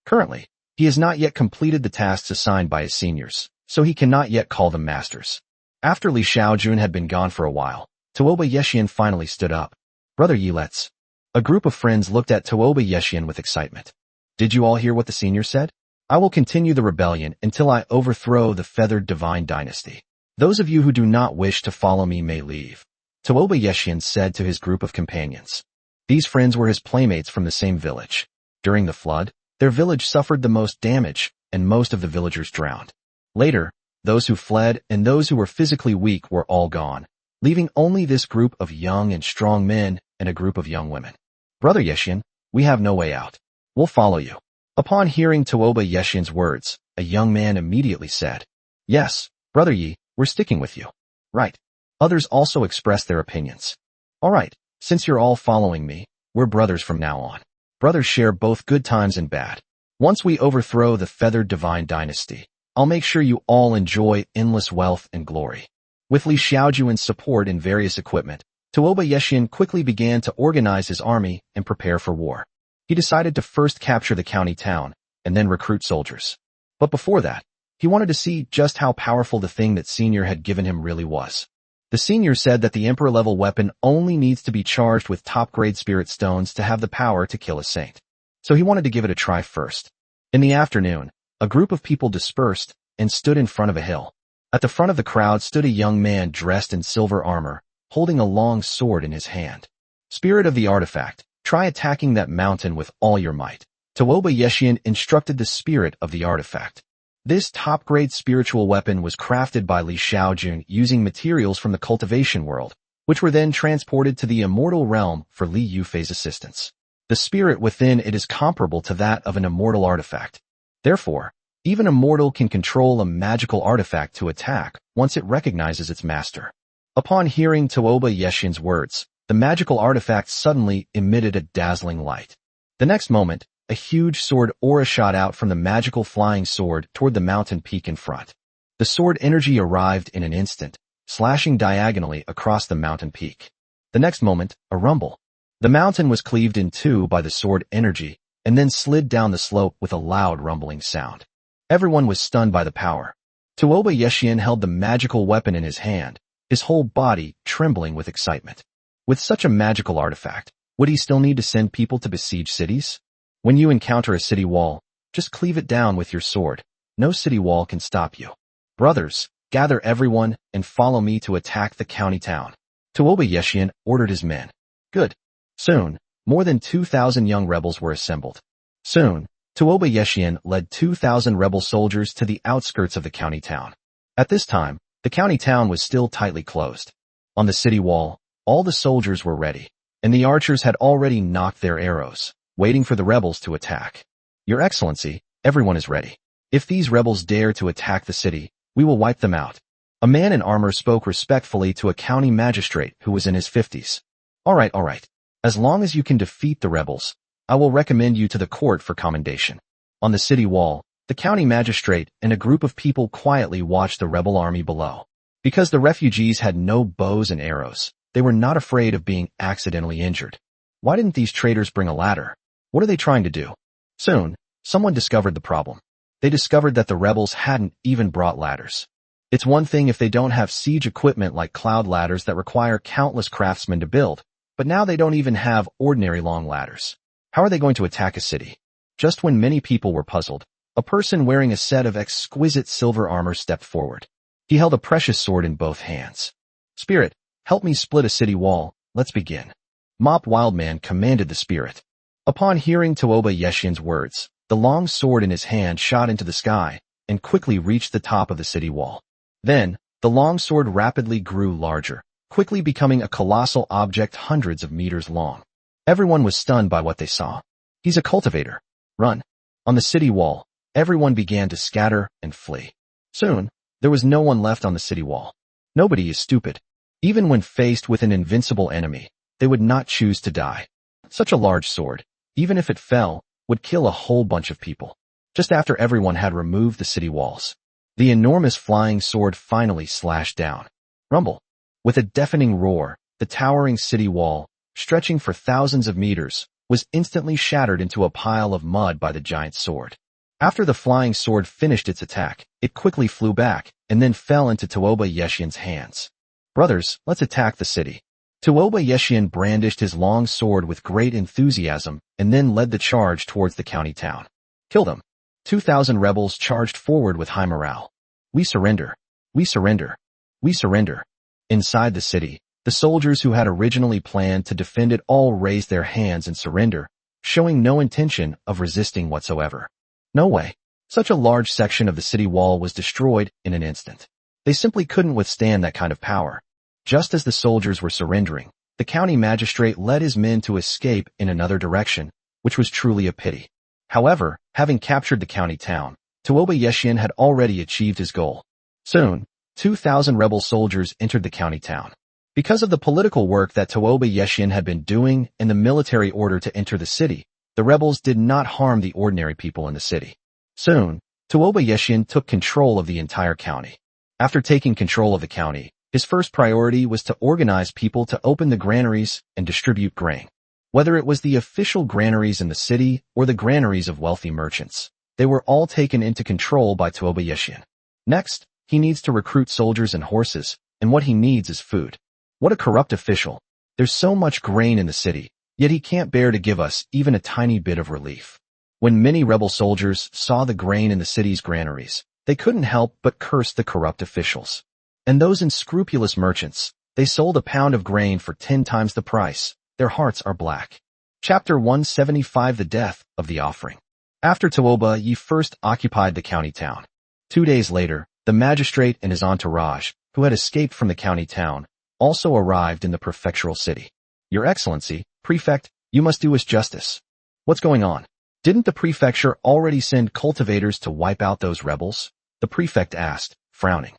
A: Currently, he has not yet completed the tasks assigned by his seniors, so he cannot yet call them masters. After Li Xiaojun had been gone for a while, Tuoba Yeshin finally stood up. "Brother Yi, let's." A group of friends looked at Tuoba Yeshin with excitement. "Did you all hear what the senior said? I will continue the rebellion until I overthrow the feathered divine dynasty. Those of you who do not wish to follow me may leave," Tuoba Yeshin said to his group of companions. These friends were his playmates from the same village. During the flood, their village suffered the most damage, and most of the villagers drowned. Later, those who fled and those who were physically weak were all gone, leaving only this group of young and strong men and a group of young women. "Brother Yeshin, we have no way out. We'll follow you." Upon hearing Tuoba Yeshin's words, a young man immediately said, "Yes, Brother Yi, we're sticking with you." "Right." Others also expressed their opinions. "All right, since you're all following me, we're brothers from now on. Brothers share both good times and bad. Once we overthrow the feathered divine dynasty, I'll make sure you all enjoy endless wealth and glory." With Li Xiaojun's support and various equipment, Tuoba Yeshian quickly began to organize his army and prepare for war. He decided to first capture the county town and then recruit soldiers. But before that, he wanted to see just how powerful the thing that Senior had given him really was. The Senior said that the Emperor-level weapon only needs to be charged with top-grade spirit stones to have the power to kill a saint. So he wanted to give it a try first. In the afternoon, a group of people dispersed and stood in front of a hill. At the front of the crowd stood a young man dressed in silver armor, holding a long sword in his hand. Spirit of the artifact, try attacking that mountain with all your might. Tuoba Yeshian instructed the spirit of the artifact. This top-grade spiritual weapon was crafted by Li Xiaojun using materials from the cultivation world, which were then transported to the immortal realm for Li Yufei's assistance. The spirit within it is comparable to that of an immortal artifact. Therefore, even a mortal can control a magical artifact to attack once it recognizes its master. Upon hearing Tuoba Yeshian's words, the magical artifact suddenly emitted a dazzling light. The next moment, a huge sword aura shot out from the magical flying sword toward the mountain peak in front. The sword energy arrived in an instant, slashing diagonally across the mountain peak. The next moment, a rumble. The mountain was cleaved in two by the sword energy and then slid down the slope with a loud rumbling sound. Everyone was stunned by the power. Tuoba Yeshian held the magical weapon in his hand, his whole body trembling with excitement. With such a magical artifact, would he still need to send people to besiege cities? When you encounter a city wall, just cleave it down with your sword. No city wall can stop you. Brothers, gather everyone and follow me to attack the county town. Tuoba Yeshian ordered his men. Good. Soon, more than 2,000 young rebels were assembled. Soon, Tuoba Yeshian led 2,000 rebel soldiers to the outskirts of the county town. At this time, the county town was still tightly closed. On the city wall, all the soldiers were ready, and the archers had already knocked their arrows, waiting for the rebels to attack. Your Excellency, everyone is ready. If these rebels dare to attack the city, we will wipe them out. A man in armor spoke respectfully to a county magistrate who was in his 50s. All right. As long as you can defeat the rebels, I will recommend you to the court for commendation. On the city wall, the county magistrate and a group of people quietly watched the rebel army below. Because the refugees had no bows and arrows, they were not afraid of being accidentally injured. Why didn't these traitors bring a ladder? What are they trying to do? Soon, someone discovered the problem. They discovered that the rebels hadn't even brought ladders. It's one thing if they don't have siege equipment like cloud ladders that require countless craftsmen to build, but now they don't even have ordinary long ladders. How are they going to attack a city? Just when many people were puzzled, a person wearing a set of exquisite silver armor stepped forward. He held a precious sword in both hands. Spirit, help me split a city wall. Let's begin. Mop Wildman commanded the spirit. Upon hearing Tuoba Yeshian's words, the long sword in his hand shot into the sky and quickly reached the top of the city wall. Then, the long sword rapidly grew larger, quickly becoming a colossal object hundreds of meters long. Everyone was stunned by what they saw. He's a cultivator. Run. On the city wall, everyone began to scatter and flee. Soon, there was no one left on the city wall. Nobody is stupid. Even when faced with an invincible enemy, they would not choose to die. Such a large sword, even if it fell, would kill a whole bunch of people. Just after everyone had removed the city walls, the enormous flying sword finally slashed down. Rumble. With a deafening roar, the towering city wall, stretching for thousands of meters, was instantly shattered into a pile of mud by the giant sword. After the flying sword finished its attack, it quickly flew back and then fell into Tuoba Yeshian's hands. Brothers, let's attack the city. Tuoba Yeshian brandished his long sword with great enthusiasm and then led the charge towards the county town. Kill them. 2,000 rebels charged forward with high morale. We surrender. We surrender. We surrender. Inside the city, the soldiers who had originally planned to defend it all raised their hands in surrender, showing no intention of resisting whatsoever. No way. Such a large section of the city wall was destroyed in an instant. They simply couldn't withstand that kind of power. Just as the soldiers were surrendering, the county magistrate led his men to escape in another direction, which was truly a pity. However, having captured the county town, Tuoba Yeshian had already achieved his goal. Soon, 2,000 rebel soldiers entered the county town. Because of the political work that Tuoba Yeshian had been doing and the military order to enter the city, the rebels did not harm the ordinary people in the city. Soon, Tuoba Yeshian took control of the entire county. After taking control of the county, His first priority was to organize people to open the granaries and distribute grain. Whether it was the official granaries in the city or the granaries of wealthy merchants, they were all taken into control by Tuoba Yeshian. Next, he needs to recruit soldiers and horses, and what he needs is food. What a corrupt official. There's so much grain in the city, yet he can't bear to give us even a tiny bit of relief. When many rebel soldiers saw the grain in the city's granaries, they couldn't help but curse the corrupt officials. And those unscrupulous merchants, they sold a pound of grain for 10 times the price. Their hearts are black. Chapter 175 The Death of the Offering. After Tuoba Yi first occupied the county town. 2 days later, the magistrate and his entourage, who had escaped from the county town, also arrived in the prefectural city. Your Excellency, Prefect, you must do us justice. What's going on? Didn't the prefecture already send cultivators to wipe out those rebels? The prefect asked, frowning.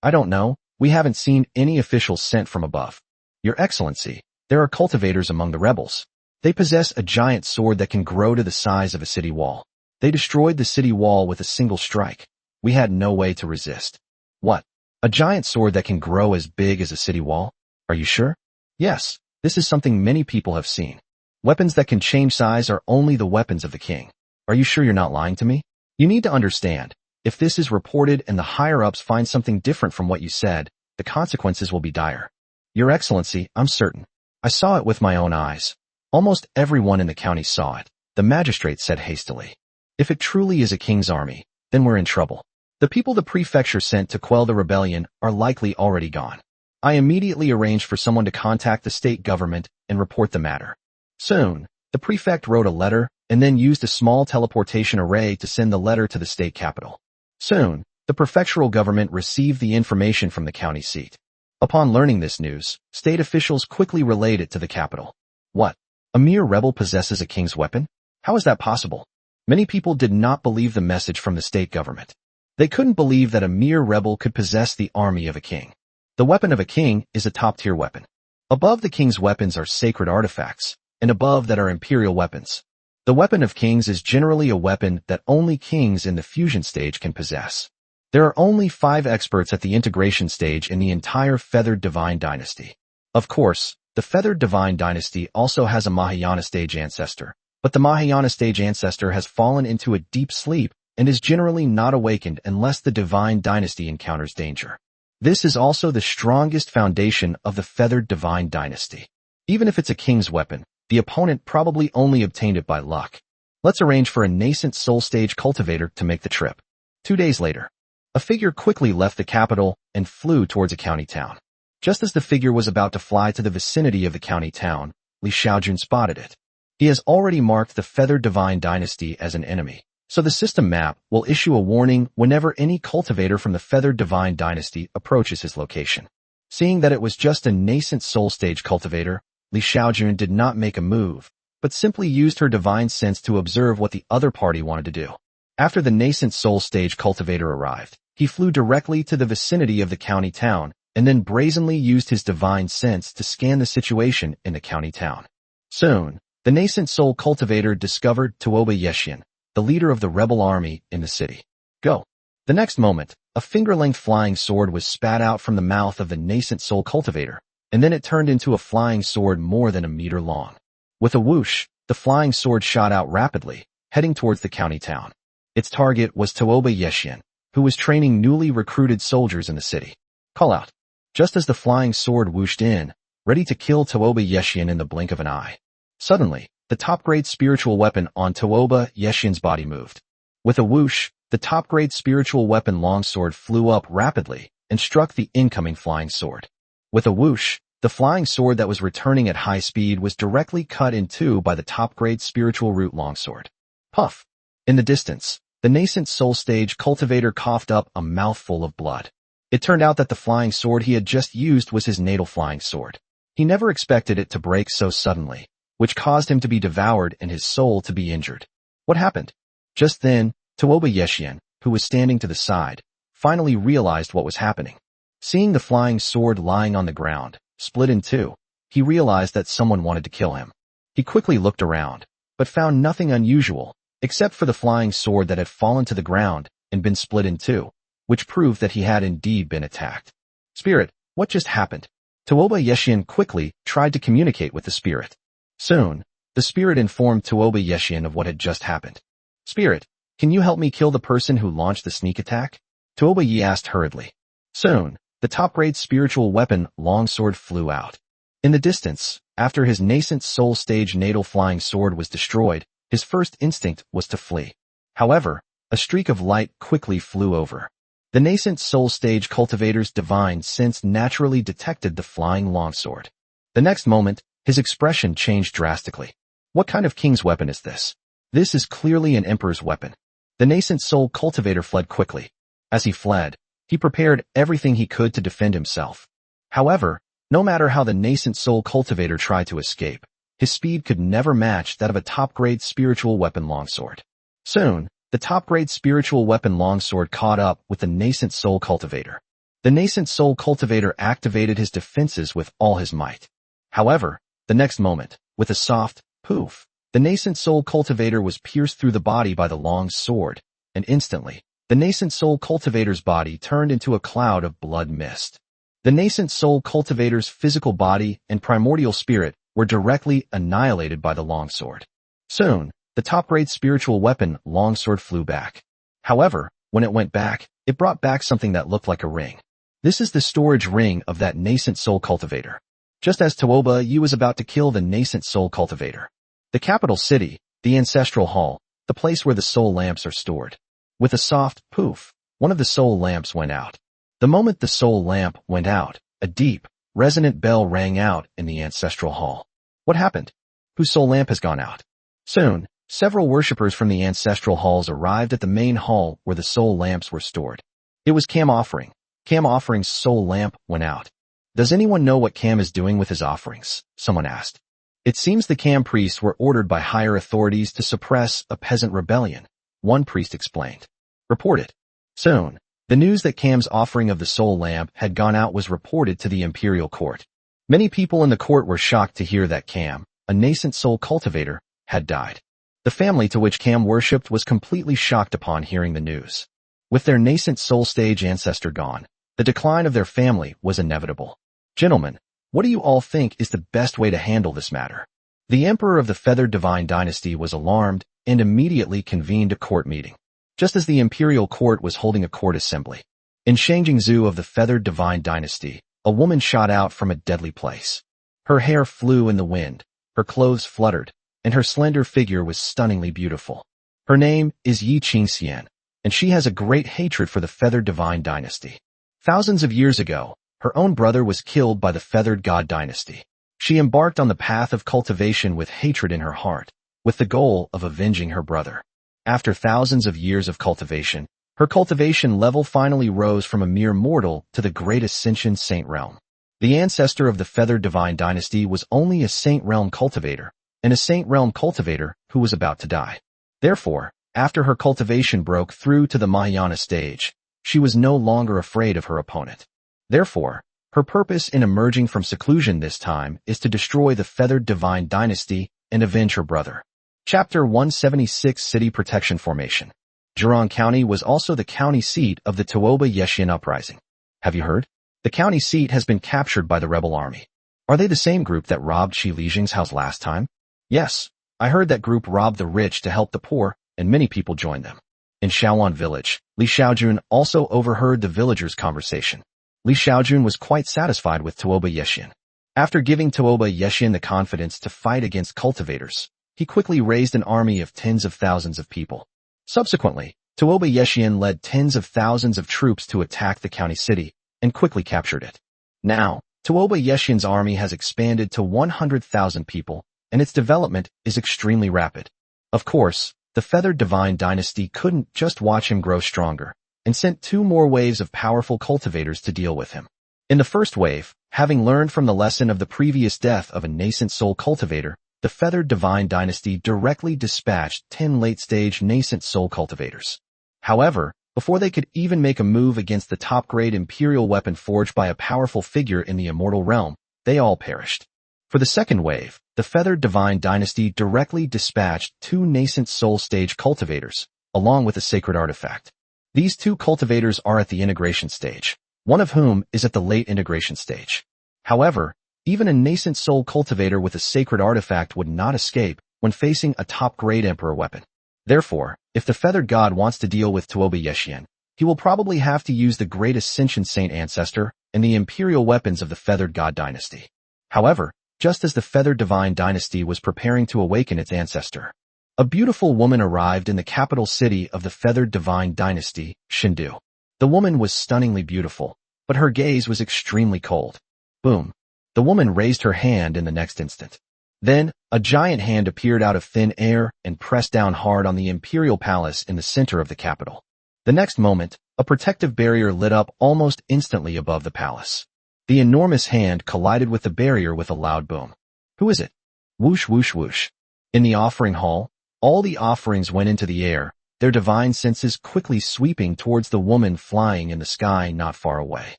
A: I don't know, we haven't seen any officials sent from above. Your Excellency, there are cultivators among the rebels. They possess a giant sword that can grow to the size of a city wall. They destroyed the city wall with a single strike. We had no way to resist. What? A giant sword that can grow as big as a city wall? Are you sure? Yes, this is something many people have seen. Weapons that can change size are only the weapons of the king. Are you sure you're not lying to me? You need to understand, if this is reported and the higher-ups find something different from what you said, the consequences will be dire. Your Excellency, I'm certain. I saw it with my own eyes. Almost everyone in the county saw it, the magistrate said hastily. If it truly is a king's army, then we're in trouble. The people the prefecture sent to quell the rebellion are likely already gone. I immediately arranged for someone to contact the state government and report the matter. Soon, the prefect wrote a letter and then used a small teleportation array to send the letter to the state capital. Soon, the prefectural government received the information from the county seat. Upon learning this news, state officials quickly relayed it to the capital. What? A mere rebel possesses a king's weapon? How is that possible? Many people did not believe the message from the state government. They couldn't believe that a mere rebel could possess the army of a king. The weapon of a king is a top-tier weapon. Above the king's weapons are sacred artifacts, and above that are imperial weapons. The weapon of kings is generally a weapon that only kings in the fusion stage can possess. There are only 5 experts at the integration stage in the entire Feathered Divine Dynasty. Of course, the Feathered Divine Dynasty also has a Mahayana stage ancestor, but the Mahayana stage ancestor has fallen into a deep sleep and is generally not awakened unless the Divine Dynasty encounters danger. This is also the strongest foundation of the Feathered Divine Dynasty. Even if it's a king's weapon, the opponent probably only obtained it by luck. Let's arrange for a nascent soul stage cultivator to make the trip. 2 days later, a figure quickly left the capital and flew towards a county town. Just as the figure was about to fly to the vicinity of the county town, Xiaojun spotted it. He has already marked the Feathered Divine Dynasty as an enemy, so the system map will issue a warning whenever any cultivator from the Feathered Divine Dynasty approaches his location. Seeing that it was just a nascent soul stage cultivator, Xiaojun did not make a move, but simply used her divine sense to observe what the other party wanted to do. After the nascent soul stage cultivator arrived, he flew directly to the vicinity of the county town and then brazenly used his divine sense to scan the situation in the county town. Soon, the nascent soul cultivator discovered Tuoba Yeshian, the leader of the rebel army in the city. Go. The next moment, a finger-length flying sword was spat out from the mouth of the nascent soul cultivator, and then it turned into a flying sword more than a meter long. With a whoosh, the flying sword shot out rapidly, heading towards the county town. Its target was Tuoba Yeshian, who was training newly recruited soldiers in the city. Call out. Just as the flying sword whooshed in, ready to kill Tuoba Yeshian in the blink of an eye. Suddenly, the top-grade spiritual weapon on Tuoba Yeshian's body moved. With a whoosh, the top-grade spiritual weapon longsword flew up rapidly and struck the incoming flying sword. With a whoosh, the flying sword that was returning at high speed was directly cut in two by the top-grade spiritual root longsword. Puff! In the distance, the nascent soul stage cultivator coughed up a mouthful of blood. It turned out that the flying sword he had just used was his natal flying sword. He never expected it to break so suddenly, which caused him to be devoured and his soul to be injured. What happened? Just then, Tuoba Yeshian, who was standing to the side, finally realized what was happening. Seeing the flying sword lying on the ground, split in two, he realized that someone wanted to kill him. He quickly looked around, but found nothing unusual, except for the flying sword that had fallen to the ground and been split in two, which proved that he had indeed been attacked. Spirit, What just happened? Tuoba Yeshian quickly tried to communicate with the spirit. Soon, the spirit informed Tuoba Yeshian of what had just happened. Spirit, can you help me kill the person who launched the sneak attack? Tuoba Yi asked hurriedly. Soon, the top-grade spiritual weapon longsword flew out. In the distance, after his nascent soul stage natal flying sword was destroyed, his first instinct was to flee. However, a streak of light quickly flew over. The nascent soul stage cultivator's divine sense naturally detected the flying longsword. The next moment, his expression changed drastically. What kind of king's weapon is this? This is clearly an emperor's weapon. The nascent soul cultivator fled quickly. As he fled, he prepared everything he could to defend himself. However, no matter how the nascent soul cultivator tried to escape, his speed could never match that of a top-grade spiritual weapon longsword. Soon, the top-grade spiritual weapon longsword caught up with the nascent soul cultivator. The nascent soul cultivator activated his defenses with all his might. However, the next moment, with a soft poof, the nascent soul cultivator was pierced through the body by the long sword, and instantly, the nascent soul cultivator's body turned into a cloud of blood mist. The nascent soul cultivator's physical body and primordial spirit were directly annihilated by the longsword. Soon, the top-grade spiritual weapon longsword flew back. However, when it went back, it brought back something that looked like a ring. This is the storage ring of that nascent soul cultivator. Just as Tuoba Yi was about to kill the nascent soul cultivator. The capital city, the ancestral hall, the place where the soul lamps are stored. With a soft poof, one of the soul lamps went out. The moment the soul lamp went out, a deep, resonant bell rang out in the ancestral hall. What happened? Whose soul lamp has gone out? Soon, several worshippers from the ancestral halls arrived at the main hall where the soul lamps were stored. It was Cam Offering. Cam Offering's soul lamp went out. Does anyone know what Cam is doing with his offerings? Someone asked. It seems the Cam priests were ordered by higher authorities to suppress a peasant rebellion, one priest explained. Reported. Soon, the news that Cam's offering of the soul lamp had gone out was reported to the imperial court. Many people in the court were shocked to hear that Cam, a nascent soul cultivator, had died. The family to which Cam worshipped was completely shocked upon hearing the news. With their nascent soul stage ancestor gone, the decline of their family was inevitable. Gentlemen, what do you all think is the best way to handle this matter? The emperor of the feathered divine dynasty was alarmed and immediately convened a court meeting. Just as the imperial court was holding a court assembly. In Shangjingzhu of the feathered divine dynasty, a woman shot out from a deadly place. Her hair flew in the wind, her clothes fluttered, and her slender figure was stunningly beautiful. Her name is Yi Qingxian, and she has a great hatred for the feathered divine dynasty. Thousands of years ago, her own brother was killed by the feathered god dynasty. She embarked on the path of cultivation with hatred in her heart, with the goal of avenging her brother. After thousands of years of cultivation, her cultivation level finally rose from a mere mortal to the great ascension saint realm. The ancestor of the feathered divine dynasty was only a saint realm cultivator, and a saint realm cultivator who was about to die. Therefore, after her cultivation broke through to the Mahayana stage, she was no longer afraid of her opponent. Therefore, her purpose in emerging from seclusion this time is to destroy the feathered divine dynasty and avenge her brother. Chapter 176 City Protection Formation. Zhejiang County was also the county seat of the Tuoba Yeshian uprising. Have you heard? The county seat has been captured by the rebel army. Are they the same group that robbed Shi Lijing's house last time? Yes, I heard that group robbed the rich to help the poor, and many people joined them. In Xiaojun village, Li Xiaojun also overheard the villagers' conversation. Li Xiaojun was quite satisfied with Tuoba Yeshian. After giving Tuoba Yeshian the confidence to fight against cultivators, he quickly raised an army of tens of thousands of people. Subsequently, Tuoba Yeshian led tens of thousands of troops to attack the county city and quickly captured it. Now, Tuoba Yeshian's army has expanded to 100,000 people, and its development is extremely rapid. Of course, the feathered divine dynasty couldn't just watch him grow stronger, and sent 2 more waves of powerful cultivators to deal with him. In the first wave, having learned from the lesson of the previous death of a nascent soul cultivator, the feathered divine dynasty directly dispatched 10 late-stage nascent soul cultivators. However, before they could even make a move against the top-grade imperial weapon forged by a powerful figure in the immortal realm, they all perished. For the second wave, the feathered divine dynasty directly dispatched 2 nascent soul stage cultivators, along with a sacred artifact. These 2 cultivators are at the integration stage. one of whom is at the late integration stage. However, even a nascent soul cultivator with a sacred artifact would not escape when facing a top-grade emperor weapon. Therefore, if the feathered god wants to deal with Tuoba Yeshian, he will probably have to use the great Ascension Saint ancestor and the imperial weapons of the feathered god dynasty. However, just as the feathered divine dynasty was preparing to awaken its ancestor, a beautiful woman arrived in the capital city of the feathered divine dynasty, Shindu. The woman was stunningly beautiful, but her gaze was extremely cold. Boom. The woman raised her hand in the next instant. Then, a giant hand appeared out of thin air and pressed down hard on the imperial palace in the center of the capital. The next moment, a protective barrier lit up almost instantly above the palace. The enormous hand collided with the barrier with a loud boom. Who is it? Whoosh whoosh whoosh. In the offering hall, all the offerings went into the air, their divine senses quickly sweeping towards the woman flying in the sky not far away.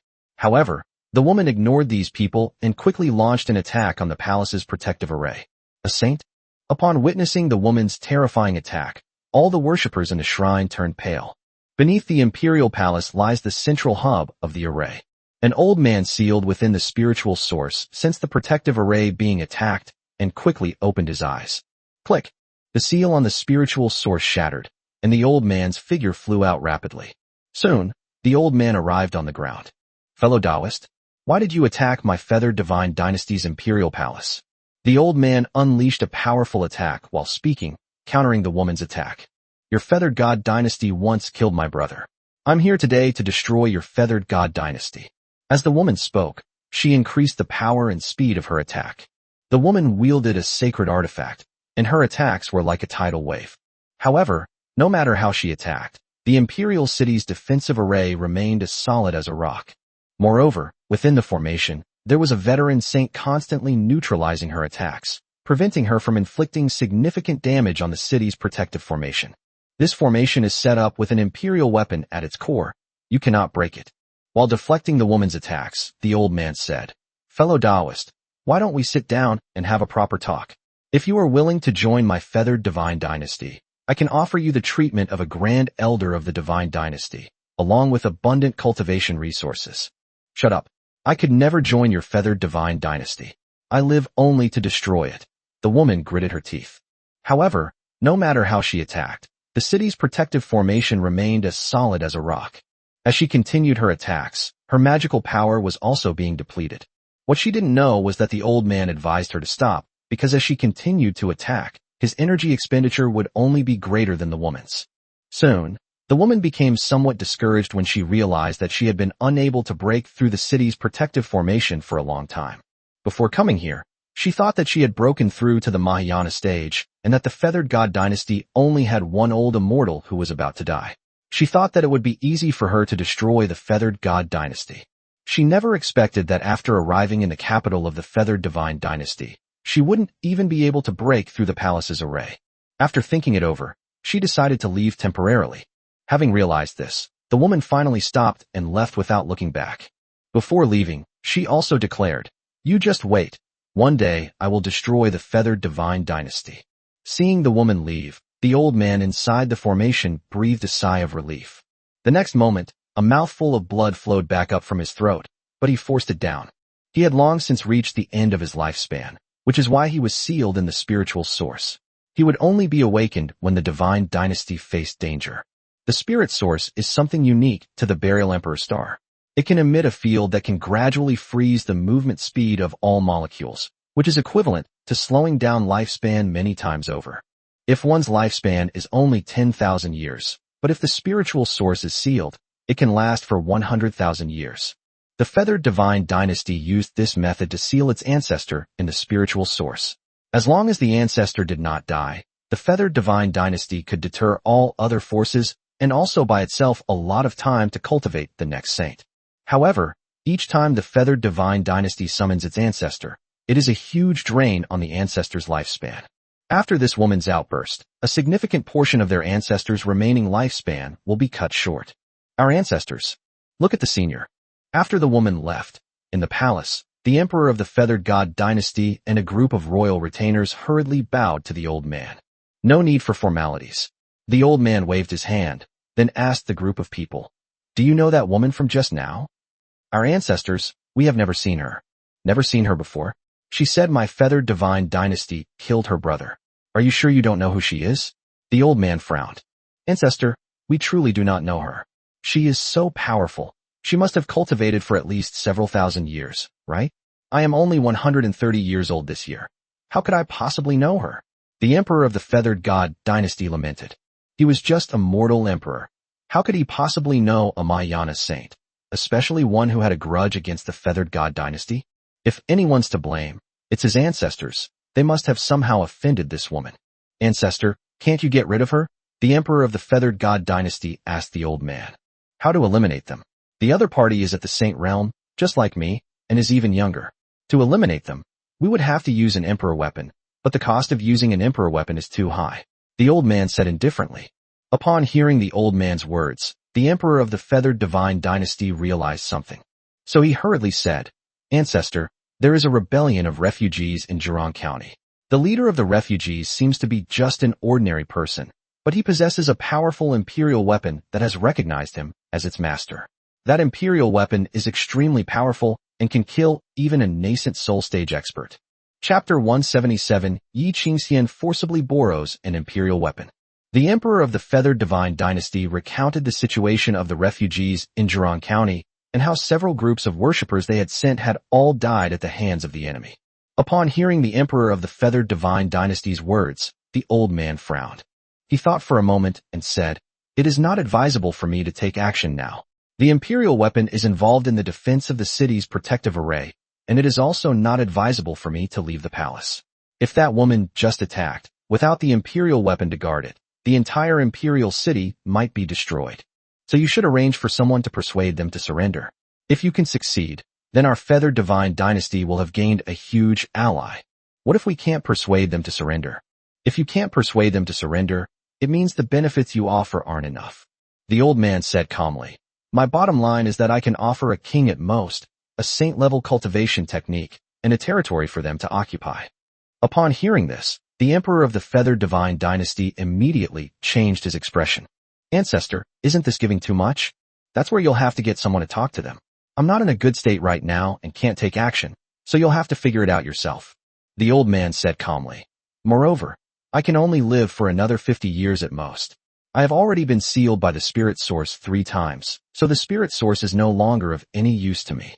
A: However, the woman ignored these people and quickly launched an attack on the palace's protective array. A saint? Upon witnessing the woman's terrifying attack, all the worshippers in the shrine turned pale. Beneath the imperial palace lies the central hub of the array. An old man sealed within the spiritual source sensed the protective array being attacked and quickly opened his eyes. Click! The seal on the spiritual source shattered, and the old man's figure flew out rapidly. Soon, the old man arrived on the ground. Fellow Taoist, why did you attack my feathered divine dynasty's imperial palace? The old man unleashed a powerful attack while speaking, countering the woman's attack. Your feathered god dynasty once killed my brother. I'm here today to destroy your feathered god dynasty. As the woman spoke, she increased the power and speed of her attack. The woman wielded a sacred artifact, and her attacks were like a tidal wave. However, no matter how she attacked, the imperial city's defensive array remained as solid as a rock. Moreover, within the formation, there was a veteran saint constantly neutralizing her attacks, preventing her from inflicting significant damage on the city's protective formation. This formation is set up with an imperial weapon at its core. You cannot break it. While deflecting the woman's attacks, the old man said, Fellow Taoist, why don't we sit down and have a proper talk? If you are willing to join my feathered divine dynasty, I can offer you the treatment of a grand elder of the divine dynasty, along with abundant cultivation resources. Shut up. I could never join your feathered divine dynasty. I live only to destroy it. The woman gritted her teeth. However, no matter how she attacked, the city's protective formation remained as solid as a rock. As she continued her attacks, her magical power was also being depleted. What she didn't know was that the old man advised her to stop, because as she continued to attack, his energy expenditure would only be greater than the woman's. Soon, the woman became somewhat discouraged when she realized that she had been unable to break through the city's protective formation for a long time. Before coming here, she thought that she had broken through to the Mahayana stage, and that the feathered god dynasty only had one old immortal who was about to die. She thought that it would be easy for her to destroy the feathered god dynasty. She never expected that after arriving in the capital of the feathered divine dynasty, she wouldn't even be able to break through the palace's array. After thinking it over, she decided to leave temporarily. Having realized this, the woman finally stopped and left without looking back. Before leaving, she also declared, You just wait. One day, I will destroy the feathered divine dynasty. Seeing the woman leave, the old man inside the formation breathed a sigh of relief. The next moment, a mouthful of blood flowed back up from his throat, but he forced it down. He had long since reached the end of his lifespan, which is why he was sealed in the spiritual source. He would only be awakened when the divine dynasty faced danger. The spirit source is something unique to the Burial Emperor star. It can emit a field that can gradually freeze the movement speed of all molecules, which is equivalent to slowing down lifespan many times over. If one's lifespan is only 10,000 years, but if the spiritual source is sealed, it can last for 100,000 years. The feathered divine dynasty used this method to seal its ancestor in the spiritual source. As long as the ancestor did not die, the feathered divine dynasty could deter all other forces and also buy itself a lot of time to cultivate the next saint. However, each time the feathered divine dynasty summons its ancestor, it is a huge drain on the ancestor's lifespan. After this woman's outburst, a significant portion of their ancestors' remaining lifespan will be cut short. Our ancestors. Look at the senior. After the woman left, in the palace, the emperor of the feathered god dynasty and a group of royal retainers hurriedly bowed to the old man. No need for formalities. The old man waved his hand, then asked the group of people, Do you know that woman from just now? Our ancestors, we have never seen her. Never seen her before? She said my feathered divine dynasty killed her brother. Are you sure you don't know who she is? The old man frowned. Ancestor, we truly do not know her. She is so powerful. She must have cultivated for at least several thousand years, right? I am only 130 years old this year. How could I possibly know her? The emperor of the feathered god dynasty lamented. He was just a mortal emperor. How could he possibly know a Mahayana saint, especially one who had a grudge against the feathered god dynasty? If anyone's to blame, it's his ancestors. They must have somehow offended this woman. Ancestor, can't you get rid of her? The emperor of the feathered god dynasty asked the old man. How to eliminate them? The other party is at the saint realm, just like me, and is even younger. To eliminate them, we would have to use an emperor weapon, but the cost of using an emperor weapon is too high. The old man said indifferently. Upon hearing the old man's words, the emperor of the feathered divine dynasty realized something. So he hurriedly said, Ancestor, there is a rebellion of refugees in Zhejiang County. The leader of the refugees seems to be just an ordinary person, but he possesses a powerful imperial weapon that has recognized him as its master. That imperial weapon is extremely powerful and can kill even a nascent soul stage expert. Chapter 177, Yi Qingxian forcibly borrows an imperial weapon. The emperor of the feathered divine dynasty recounted the situation of the refugees in Zhejiang County and how several groups of worshippers they had sent had all died at the hands of the enemy. Upon hearing the emperor of the feathered divine dynasty's words, the old man frowned. He thought for a moment and said, It is not advisable for me to take action now. The imperial weapon is involved in the defense of the city's protective array, and it is also not advisable for me to leave the palace. If that woman just attacked, without the imperial weapon to guard it, the entire imperial city might be destroyed. So you should arrange for someone to persuade them to surrender. If you can succeed, then our feathered divine dynasty will have gained a huge ally. What if we can't persuade them to surrender? If you can't persuade them to surrender, it means the benefits you offer aren't enough. The old man said calmly, My bottom line is that I can offer a king at most, a saint-level cultivation technique, and a territory for them to occupy. Upon hearing this, the emperor of the feathered divine dynasty immediately changed his expression. Ancestor, isn't this giving too much? That's where you'll have to get someone to talk to them. I'm not in a good state right now and can't take action, so you'll have to figure it out yourself. The old man said calmly. Moreover, I can only live for another 50 years at most. I have already been sealed by the spirit source 3 times, so the spirit source is no longer of any use to me.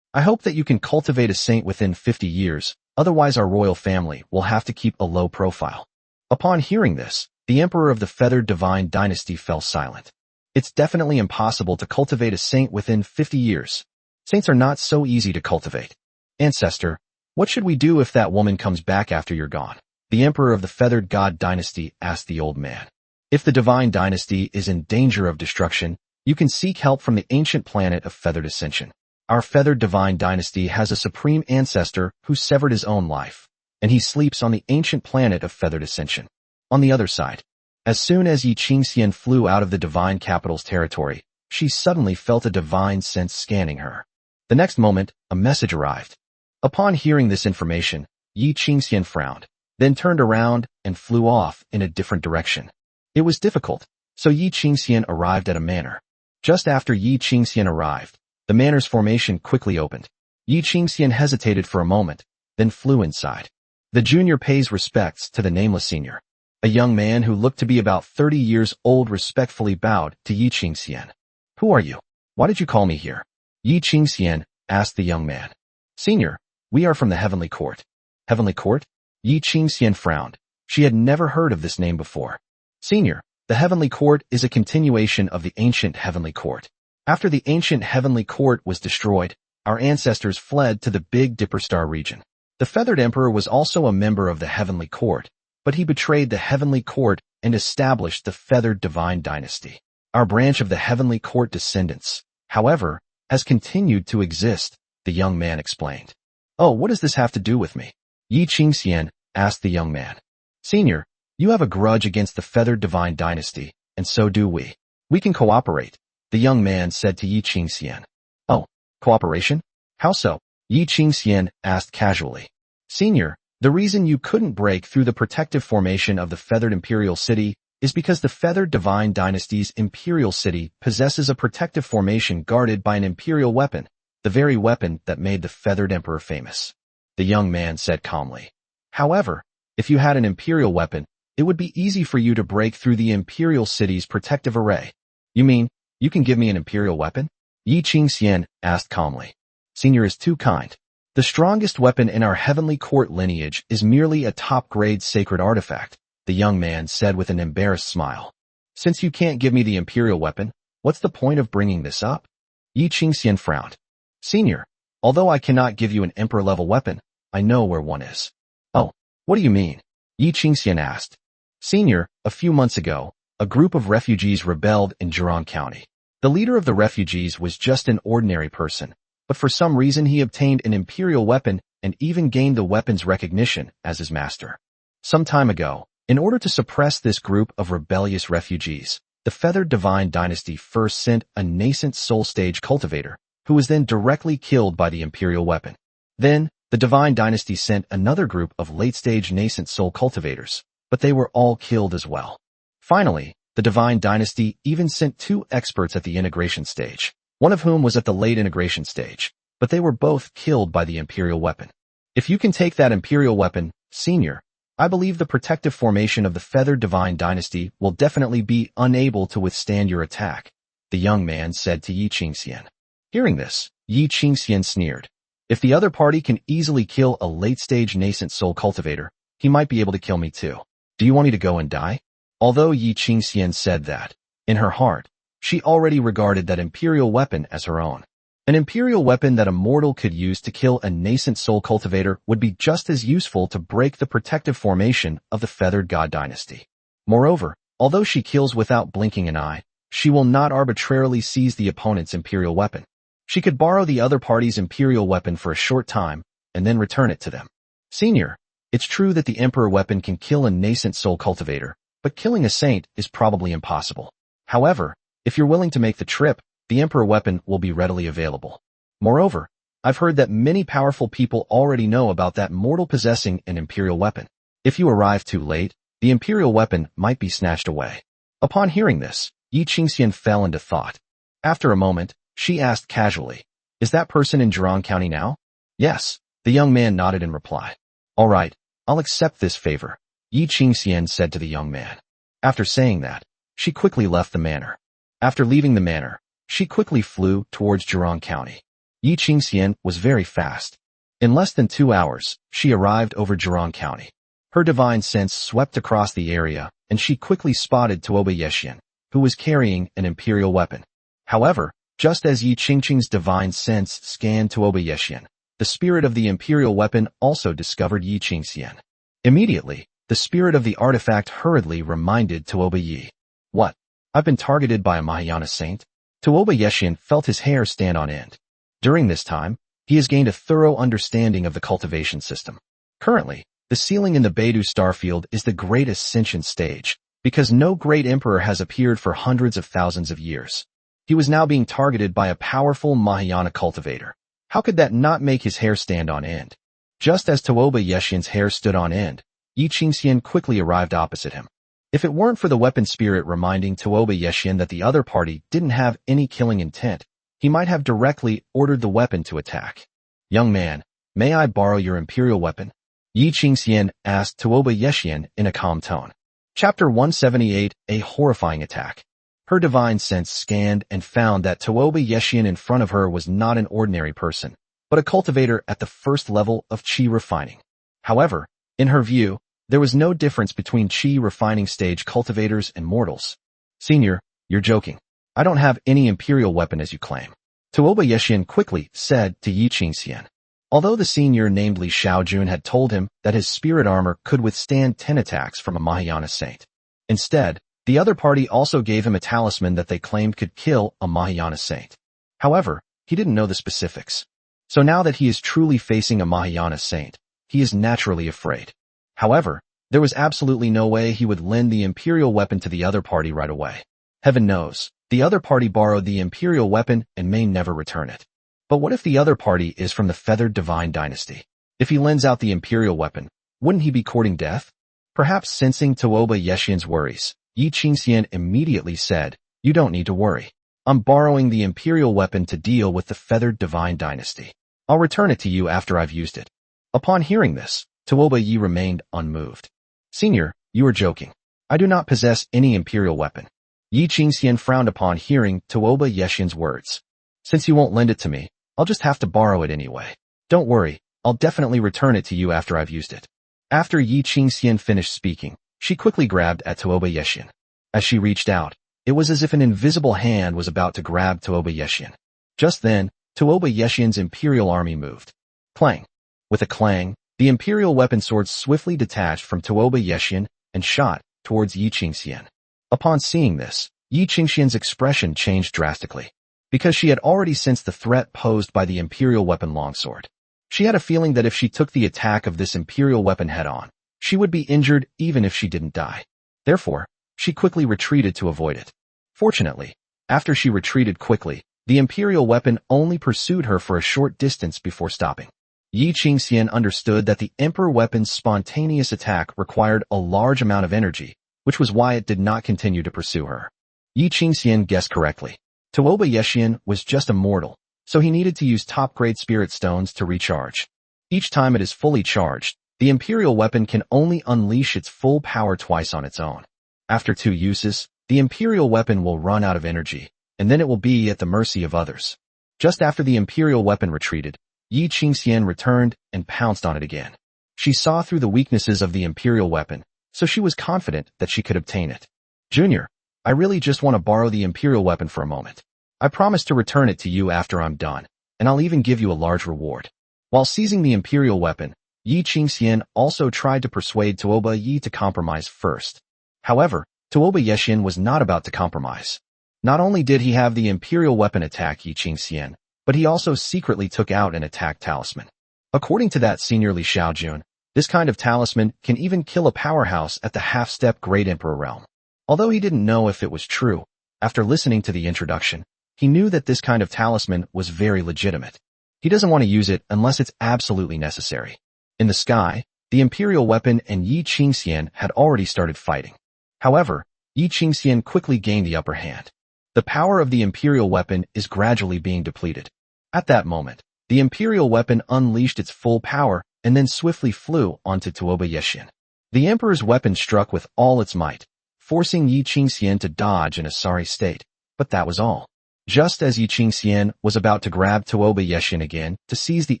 A: I hope that you can cultivate a saint within 50 years, otherwise our royal family will have to keep a low profile. Upon hearing this, the emperor of the feathered divine dynasty fell silent. It's definitely impossible to cultivate a saint within 50 years. Saints are not so easy to cultivate. Ancestor, what should we do if that woman comes back after you're gone? The emperor of the feathered god dynasty asked the old man. If the divine dynasty is in danger of destruction, you can seek help from the ancient planet of feathered ascension. Our feathered divine dynasty has a supreme ancestor who severed his own life, and he sleeps on the ancient planet of feathered ascension. On the other side, as soon as Yi Qingxian flew out of the divine capital's territory, she suddenly felt a divine sense scanning her. The next moment, a message arrived. Upon hearing this information, Yi Qingxian frowned, then turned around and flew off in a different direction. It was difficult, so Yi Qingxian arrived at a manor. Just after Yi Qingxian arrived, the manor's formation quickly opened. Yi Qingxian hesitated for a moment, then flew inside. The junior pays respects to the nameless senior. A young man who looked to be about 30 years old respectfully bowed to Yi Qingxian. Who are you? Why did you call me here? Yi Qingxian asked the young man. Senior, we are from the Heavenly Court. Heavenly Court? Yi Qingxian frowned. She had never heard of this name before. Senior, the Heavenly Court is a continuation of the ancient Heavenly Court. After the ancient Heavenly Court was destroyed, our ancestors fled to the Big Dipper Star region. The Feathered Emperor was also a member of the Heavenly Court, but he betrayed the Heavenly Court and established the Feathered Divine Dynasty. Our branch of the Heavenly Court descendants, however, has continued to exist, the young man explained. Oh, what does this have to do with me? Yi Qingxian asked the young man. Senior, you have a grudge against the Feathered Divine Dynasty, and so do we. We can cooperate, the young man said to Yi Qingxian. Oh, cooperation? How so? Yi Qingxian asked casually. Senior, the reason you couldn't break through the protective formation of the Feathered Imperial City is because the Feathered Divine Dynasty's Imperial City possesses a protective formation guarded by an imperial weapon. the very weapon that made the feathered emperor famous. The young man said calmly. However, if you had an imperial weapon, it would be easy for you to break through the imperial city's protective array. You mean, you can give me an imperial weapon? Yi Qingxian asked calmly. Senior is too kind. The strongest weapon in our heavenly court lineage is merely a top-grade sacred artifact, the young man said with an embarrassed smile. Since you can't give me the imperial weapon, what's the point of bringing this up? Yi Qingxian frowned. Senior, although I cannot give you an emperor-level weapon, I know where one is. Oh, what do you mean? Yi Qingxian asked. Senior, a few months ago, a group of refugees rebelled in Zhejiang County. The leader of the refugees was just an ordinary person, but for some reason he obtained an imperial weapon and even gained the weapon's recognition as his master. Some time ago, in order to suppress this group of rebellious refugees, the Feathered Divine Dynasty first sent a nascent soul stage cultivator, who was then directly killed by the imperial weapon. Then, the Divine Dynasty sent another group of late-stage nascent soul cultivators, but they were all killed as well. Finally, the Divine Dynasty even sent 2 experts at the integration stage, one of whom was at the late integration stage, but they were both killed by the imperial weapon. If you can take that imperial weapon, Senior, I believe the protective formation of the Feathered Divine Dynasty will definitely be unable to withstand your attack, the young man said to Yi Qingxian. Hearing this, Yi Qingxian sneered. If the other party can easily kill a late-stage nascent soul cultivator, he might be able to kill me too. Do you want me to go and die? Although Yi Qingxian said that, in her heart, she already regarded that imperial weapon as her own. An imperial weapon that a mortal could use to kill a nascent soul cultivator would be just as useful to break the protective formation of the Feathered God Dynasty. Moreover, although she kills without blinking an eye, she will not arbitrarily seize the opponent's imperial weapon. She could borrow the other party's imperial weapon for a short time and then return it to them. Senior, it's true that the emperor weapon can kill a nascent soul cultivator, but killing a saint is probably impossible. However, if you're willing to make the trip, the emperor weapon will be readily available. Moreover, I've heard that many powerful people already know about that mortal possessing an imperial weapon. If you arrive too late, the imperial weapon might be snatched away. Upon hearing this, Yi Qingxian fell into thought. After a moment, she asked casually, is that person in Zhejiang County now? Yes, the young man nodded in reply. All right, I'll accept this favor, Yi Qingxian said to the young man. After saying that, she quickly left the manor. After leaving the manor, she quickly flew towards Zhejiang County. Yi Qingxian was very fast. In less than 2 hours, she arrived over Zhejiang County. Her divine sense swept across the area, and she quickly spotted Tuoba Yexian, who was carrying an imperial weapon. However, just as Yi Qingqian's divine sense scanned Tuoba Yexian, the spirit of the imperial weapon also discovered Yi Qingxian. Immediately, the spirit of the artifact hurriedly reminded Tuoba Yi. What? I've been targeted by a Mahayana saint? Tuoba Yexian felt his hair stand on end. During this time, he has gained a thorough understanding of the cultivation system. Currently, the ceiling in the Beidou starfield is the great ascension stage, because no great emperor has appeared for hundreds of thousands of years. He was now being targeted by a powerful Mahayana cultivator. How could that not make his hair stand on end? Just as Tuoba Yexian's hair stood on end, Yi Qingxian quickly arrived opposite him. If it weren't for the weapon spirit reminding Tuoba Yexian that the other party didn't have any killing intent, he might have directly ordered the weapon to attack. Young man, may I borrow your imperial weapon? Yi Qingxian asked Tuoba Yexian in a calm tone. Chapter 178, A Horrifying Attack. Her divine sense scanned and found that Tuoba Yexian in front of her was not an ordinary person, but a cultivator at the first level of qi refining. However, in her view, there was no difference between qi refining stage cultivators and mortals. Senior, you're joking. I don't have any imperial weapon as you claim. Tuoba Yexian quickly said to Yi Qingxian. Although the senior namely Xiaojun had told him that his spirit armor could withstand 10 attacks from a Mahayana saint. Instead, the other party also gave him a talisman that they claimed could kill a Mahayana saint. However, he didn't know the specifics. So now that he is truly facing a Mahayana saint, he is naturally afraid. However, there was absolutely no way he would lend the imperial weapon to the other party right away. Heaven knows, the other party borrowed the imperial weapon and may never return it. But what if the other party is from the Feathered Divine Dynasty? If he lends out the imperial weapon, wouldn't he be courting death? Perhaps sensing Tuoba Yexian's worries, Yi Qingxian immediately said, you don't need to worry. I'm borrowing the imperial weapon to deal with the feathered divine dynasty. I'll return it to you after I've used it." Upon hearing this, Tuoba Yi remained unmoved. "Senior, you are joking. I do not possess any imperial weapon." Yi Qingxian frowned upon hearing Tuoba Yeshian's words. "Since you won't lend it to me, I'll just have to borrow it anyway. Don't worry, I'll definitely return it to you after I've used it." After Yi Qingxian finished speaking, she quickly grabbed at Tuoba Yeshian. As she reached out, it was as if an invisible hand was about to grab Tuoba Yeshian. Just then, Tuoba Yeshian's imperial army moved. Clang! With a clang, the imperial weapon sword swiftly detached from Tuoba Yeshian and shot towards Yi Qingxian. Upon seeing this, Yi Qingxian's expression changed drastically, because she had already sensed the threat posed by the imperial weapon longsword. She had a feeling that if she took the attack of this imperial weapon head-on, she would be injured even if she didn't die. Therefore, she quickly retreated to avoid it. Fortunately, after she retreated quickly, the imperial weapon only pursued her for a short distance before stopping. Yi Qingxian understood that the emperor weapon's spontaneous attack required a large amount of energy, which was why it did not continue to pursue her. Yi Qingxian guessed correctly. Tuoba Yeshian was just a mortal, so he needed to use top-grade spirit stones to recharge. Each time it is fully charged, the imperial weapon can only unleash its full power twice on its own. After 2 uses, the imperial weapon will run out of energy, and then it will be at the mercy of others. Just after the imperial weapon retreated, Yi Qingxian returned and pounced on it again. She saw through the weaknesses of the imperial weapon, so she was confident that she could obtain it. "Junior, I really just want to borrow the imperial weapon for a moment. I promise to return it to you after I'm done, and I'll even give you a large reward." While seizing the imperial weapon, Yi Qingxian also tried to persuade Tuoba Yi to compromise first. However, Tuoba Yeshian was not about to compromise. Not only did he have the imperial weapon attack Yi Qingxian, but he also secretly took out an attack talisman. According to that seniorly Xiaojun, this kind of talisman can even kill a powerhouse at the half-step Great Emperor realm. Although he didn't know if it was true, after listening to the introduction, he knew that this kind of talisman was very legitimate. He doesn't want to use it unless it's absolutely necessary. In the sky, the imperial weapon and Yi Qingxian had already started fighting. However, Yi Qingxian quickly gained the upper hand. The power of the imperial weapon is gradually being depleted. At that moment, the imperial weapon unleashed its full power and then swiftly flew onto Tuoba Yeshian. The emperor's weapon struck with all its might, forcing Yi Qingxian to dodge in a sorry state, but that was all. Just as Yi Qingxian was about to grab Tuoba Yeshian again to seize the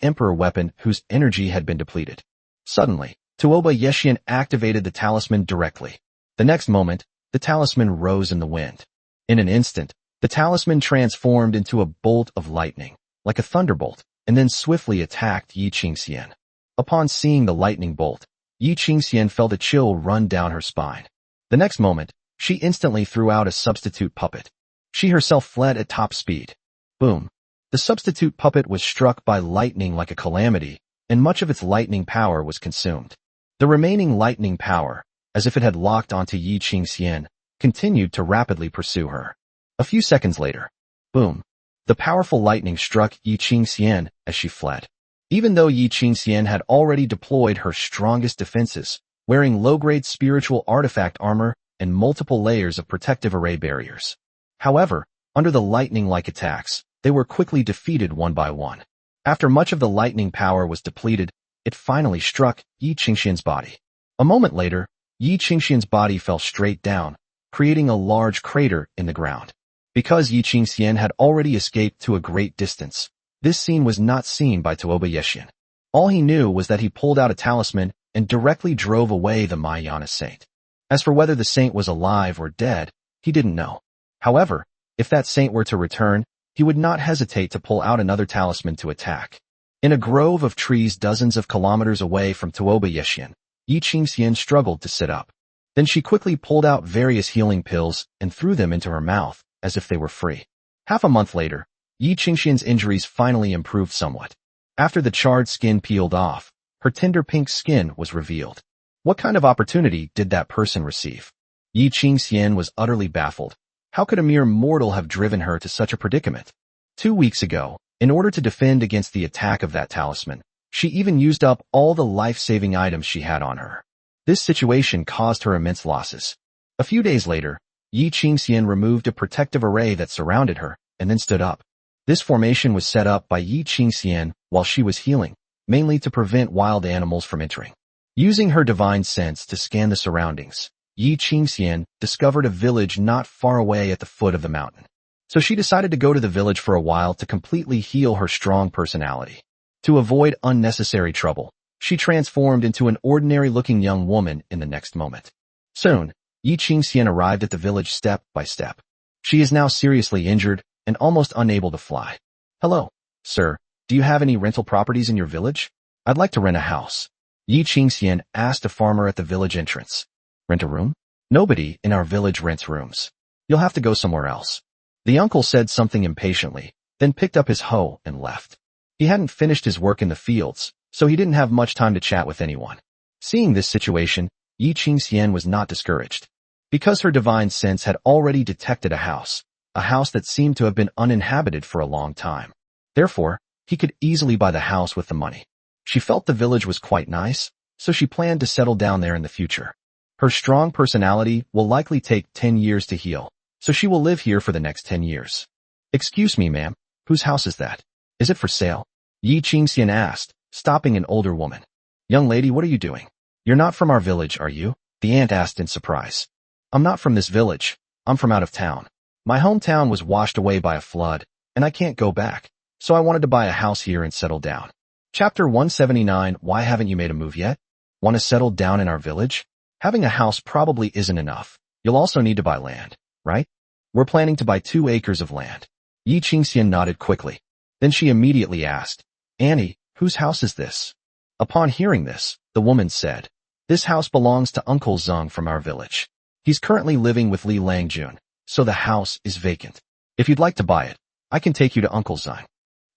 A: emperor weapon whose energy had been depleted, suddenly, Tuoba Yeshian activated the talisman directly. The next moment, the talisman rose in the wind. In an instant, the talisman transformed into a bolt of lightning, like a thunderbolt, and then swiftly attacked Yi Qingxian. Upon seeing the lightning bolt, Yi Qingxian felt a chill run down her spine. The next moment, she instantly threw out a substitute puppet. She herself fled at top speed. Boom! The substitute puppet was struck by lightning like a calamity, and much of its lightning power was consumed. The remaining lightning power, as if it had locked onto Yi Qingxian, continued to rapidly pursue her. A few seconds later, boom! The powerful lightning struck Yi Qingxian as she fled. Even though Yi Qingxian had already deployed her strongest defenses, wearing low-grade spiritual artifact armor and multiple layers of protective array barriers. However, under the lightning-like attacks, they were quickly defeated one by one. After much of the lightning power was depleted, it finally struck Yi Qingxian's body. A moment later, Yi Qingxian's body fell straight down, creating a large crater in the ground. Because Yi Qingxian had already escaped to a great distance, this scene was not seen by Tuoba Yeshian. All he knew was that he pulled out a talisman and directly drove away the Mayana saint. As for whether the saint was alive or dead, he didn't know. However, if that saint were to return, he would not hesitate to pull out another talisman to attack. In a grove of trees dozens of kilometers away from Tuoba Yeshian, Yi Qingxian struggled to sit up. Then she quickly pulled out various healing pills and threw them into her mouth, as if they were free. Half a month later, Yi Qingxian's injuries finally improved somewhat. After the charred skin peeled off, her tender pink skin was revealed. What kind of opportunity did that person receive? Yi Qingxian was utterly baffled. How could a mere mortal have driven her to such a predicament? 2 weeks ago, in order to defend against the attack of that talisman, she even used up all the life-saving items she had on her. This situation caused her immense losses. A few days later, Yi Qingxian removed a protective array that surrounded her and then stood up. This formation was set up by Yi Qingxian while she was healing, mainly to prevent wild animals from entering. Using her divine sense to scan the surroundings, Yi Qingxian discovered a village not far away at the foot of the mountain. So she decided to go to the village for a while to completely heal her strong personality. To avoid unnecessary trouble, she transformed into an ordinary-looking young woman in the next moment. Soon, Yi Qingxian arrived at the village step by step. She is now seriously injured and almost unable to fly. Hello, sir, do you have any rental properties in your village? I'd like to rent a house. Yi Qingxian asked a farmer at the village entrance. Rent a room? Nobody in our village rents rooms. You'll have to go somewhere else. The uncle said something impatiently, then picked up his hoe and left. He hadn't finished his work in the fields, so he didn't have much time to chat with anyone. Seeing this situation, Yi Qingxian was not discouraged. Because her divine sense had already detected a house that seemed to have been uninhabited for a long time. Therefore, he could easily buy the house with the money. She felt the village was quite nice, so she planned to settle down there in the future. Her strong personality will likely take 10 years to heal, so she will live here for the next 10 years. Excuse me, ma'am, whose house is that? Is it for sale? Yi Qingxian asked, stopping an older woman. Young lady, what are you doing? You're not from our village, are you? The aunt asked in surprise. I'm not from this village. I'm from out of town. My hometown was washed away by a flood, and I can't go back, so I wanted to buy a house here and settle down. Chapter 179, Why haven't you made a move yet? Want to settle down in our village? Having a house probably isn't enough. You'll also need to buy land, right? We're planning to buy 2 acres of land. Yi Qingxian nodded quickly. Then she immediately asked, Annie, whose house is this? Upon hearing this, the woman said, This house belongs to Uncle Zeng from our village. He's currently living with Li Langjun, so the house is vacant. If you'd like to buy it, I can take you to Uncle Zeng.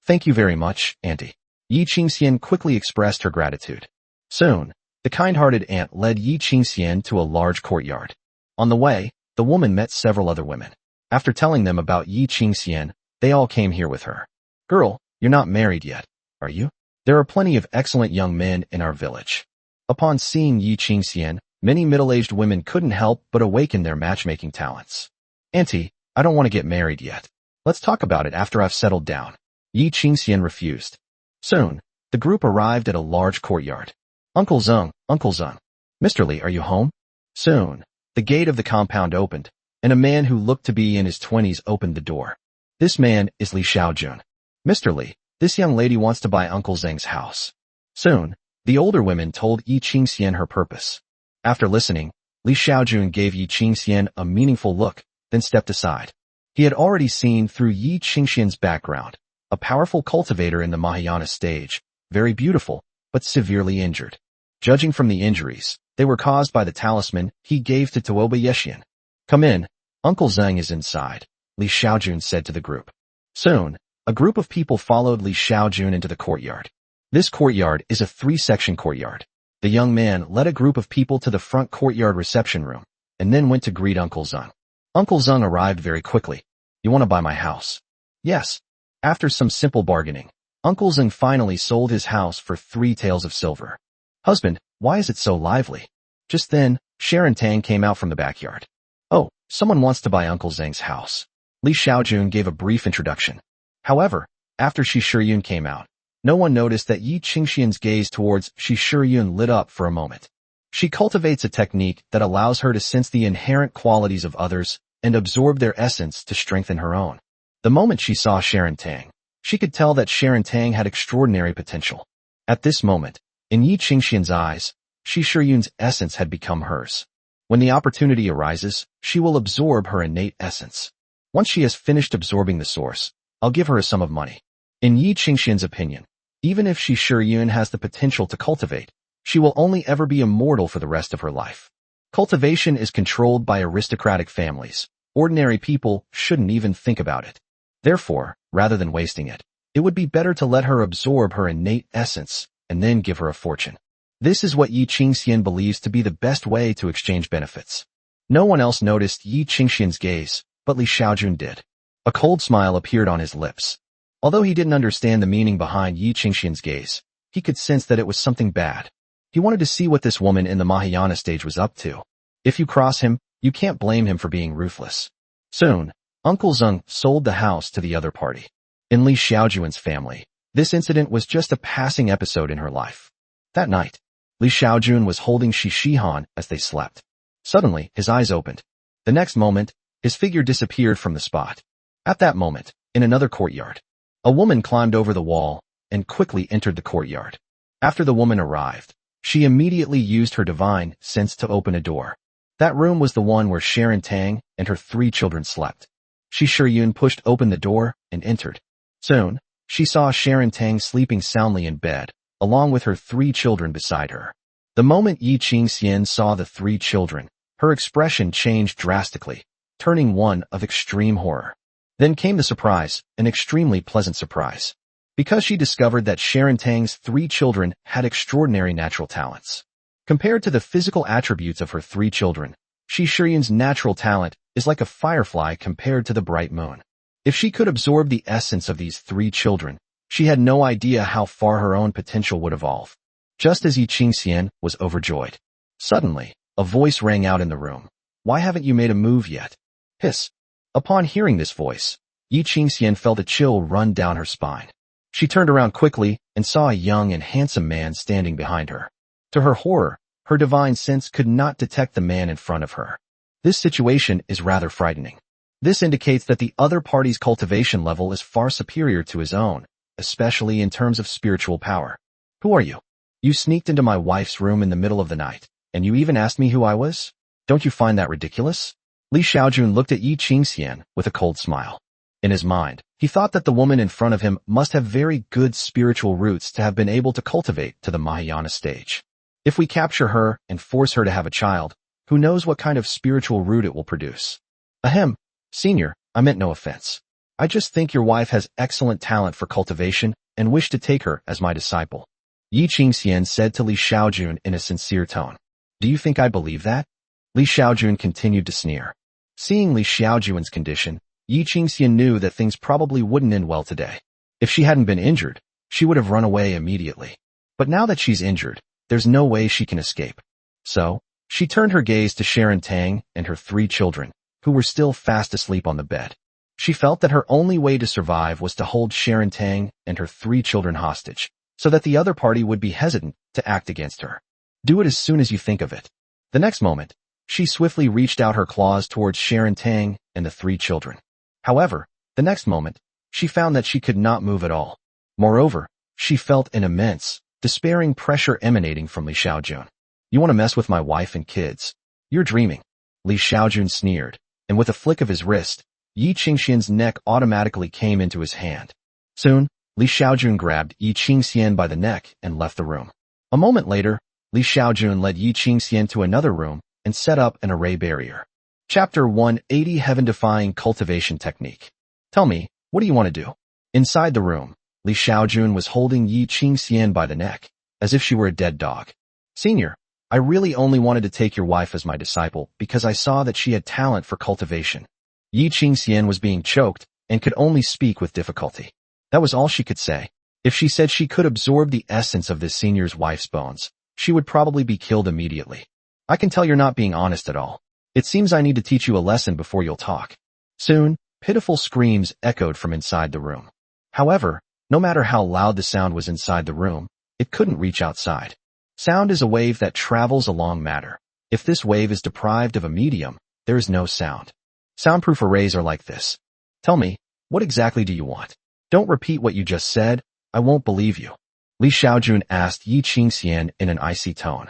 A: Thank you very much, Auntie. Yi Qingxian quickly expressed her gratitude. Soon, the kind-hearted aunt led Yi Qingxian to a large courtyard. On the way, the woman met several other women. After telling them about Yi Qingxian, they all came here with her. Girl, you're not married yet, are you? There are plenty of excellent young men in our village. Upon seeing Yi Qingxian, many middle-aged women couldn't help but awaken their matchmaking talents. Auntie, I don't want to get married yet. Let's talk about it after I've settled down. Yi Qingxian refused. Soon, the group arrived at a large courtyard. Uncle Zeng, Uncle Zeng. Mr. Li, are you home? Soon, the gate of the compound opened, and a man who looked to be in his 20s opened the door. This man is Li Xiaojun. Mr. Li, this young lady wants to buy Uncle Zeng's house. Soon, the older women told Yi Qingxian her purpose. After listening, Li Xiaojun gave Yi Qingxian a meaningful look, then stepped aside. He had already seen through Yi Qingxian's background, a powerful cultivator in the Mahayana stage, very beautiful, but severely injured. Judging from the injuries, they were caused by the talisman he gave to Tuoba Yeshian. Come in, Uncle Zeng is inside, Li Xiaojun said to the group. Soon, a group of people followed Li Xiaojun into the courtyard. This courtyard is a 3-section courtyard. The young man led a group of people to the front courtyard reception room, and then went to greet Uncle Zeng. Uncle Zeng arrived very quickly. You want to buy my house? Yes. After some simple bargaining, Uncle Zeng finally sold his house for 3 taels of silver. Husband, why is it so lively? Just then, Sharon Tang came out from the backyard. Oh, someone wants to buy Uncle Zeng's house. Li Xiaojun gave a brief introduction. However, after Shi Shiyun came out, no one noticed that Yi Qingxian's gaze towards Shi Shiyun lit up for a moment. She cultivates a technique that allows her to sense the inherent qualities of others and absorb their essence to strengthen her own. The moment she saw Sharon Tang, she could tell that Sharon Tang had extraordinary potential. At this moment, in Yi Qingxian's eyes, Shi Shiyun's essence had become hers. When the opportunity arises, she will absorb her innate essence. Once she has finished absorbing the source, I'll give her a sum of money. In Yi Qingxian's opinion, even if Shi Shiyun has the potential to cultivate, she will only ever be immortal for the rest of her life. Cultivation is controlled by aristocratic families. Ordinary people shouldn't even think about it. Therefore, rather than wasting it, it would be better to let her absorb her innate essence and then give her a fortune. This is what Yi Qingxian believes to be the best way to exchange benefits. No one else noticed Yi Qingxian's gaze, but Li Xiaojun did. A cold smile appeared on his lips. Although he didn't understand the meaning behind Yi Qingxian's gaze, he could sense that it was something bad. He wanted to see what this woman in the Mahayana stage was up to. If you cross him, You can't blame him for being ruthless. Soon, Uncle Zeng sold the house to the other party. In Li Xiaojun's family, this incident was just a passing episode in her life. That night, Li Xiaojun was holding Shihan as they slept. Suddenly, his eyes opened. The next moment, his figure disappeared from the spot. At that moment, in another courtyard, a woman climbed over the wall and quickly entered the courtyard. After the woman arrived, she immediately used her divine sense to open a door. That room was the one where Sharon Tang and her 3 children slept. Xiaojun pushed open the door and entered. Soon, she saw Sharon Tang sleeping soundly in bed, along with her 3 children beside her. The moment Yi Qingxian saw the 3 children, her expression changed drastically, turning one of extreme horror. Then came the surprise, an extremely pleasant surprise. Because she discovered that Sharon Tang's 3 children had extraordinary natural talents. Compared to the physical attributes of her 3 children, Xiaojun's natural talent is like a firefly compared to the bright moon. If she could absorb the essence of these 3 children, she had no idea how far her own potential would evolve. Just as Yi Qingxian was overjoyed. Suddenly, a voice rang out in the room. "Why haven't you made a move yet?" Hiss. Upon hearing this voice, Yi Qingxian felt a chill run down her spine. She turned around quickly and saw a young and handsome man standing behind her. To her horror, her divine sense could not detect the man in front of her. This situation is rather frightening. This indicates that the other party's cultivation level is far superior to his own, especially in terms of spiritual power. "Who are you? You sneaked into my wife's room in the middle of the night, and you even asked me who I was? Don't you find that ridiculous?" Li Xiaojun looked at Yi Qingxian with a cold smile. In his mind, he thought that the woman in front of him must have very good spiritual roots to have been able to cultivate to the Mahayana stage. If we capture her and force her to have a child, who knows what kind of spiritual root it will produce? Ahem, senior, I meant no offense. I just think your wife has excellent talent for cultivation and wish to take her as my disciple. Yi Qingxian said to Li Xiaojun in a sincere tone. Do you think I believe that? Li Xiaojun continued to sneer. Seeing Li Xiaojun's condition, Yi Qingxian knew that things probably wouldn't end well today. If she hadn't been injured, she would have run away immediately. But now that she's injured, there's no way she can escape. So, she turned her gaze to Sharon Tang and her 3 children, who were still fast asleep on the bed. She felt that her only way to survive was to hold Sharon Tang and her 3 children hostage, so that the other party would be hesitant to act against her. Do it as soon as you think of it. The next moment, she swiftly reached out her claws towards Sharon Tang and the 3 children. However, the next moment, she found that she could not move at all. Moreover, she felt an immense, despairing pressure emanating from Li Xiaojun. You want to mess with my wife and kids? You're dreaming. Li Xiaojun sneered, and with a flick of his wrist, Yi Qingxian's neck automatically came into his hand. Soon, Li Xiaojun grabbed Yi Qingxian by the neck and left the room. A moment later, Li Xiaojun led Yi Qingxian to another room and set up an array barrier. Chapter 180 Heaven-Defying Cultivation Technique. Tell me, what do you want to do? Inside the room, Li Xiaojun was holding Yi Qingxian by the neck, as if she were a dead dog. Senior, I really only wanted to take your wife as my disciple because I saw that she had talent for cultivation. Yi Qingxian was being choked and could only speak with difficulty. That was all she could say. If she said she could absorb the essence of this senior's wife's bones, she would probably be killed immediately. I can tell you're not being honest at all. It seems I need to teach you a lesson before you'll talk. Soon, pitiful screams echoed from inside the room. However, no matter how loud the sound was inside the room, it couldn't reach outside. Sound is a wave that travels along matter. If this wave is deprived of a medium, there is no sound. Soundproof arrays are like this. Tell me, what exactly do you want? Don't repeat what you just said, I won't believe you. Li Xiaojun asked Yi Qingxian in an icy tone.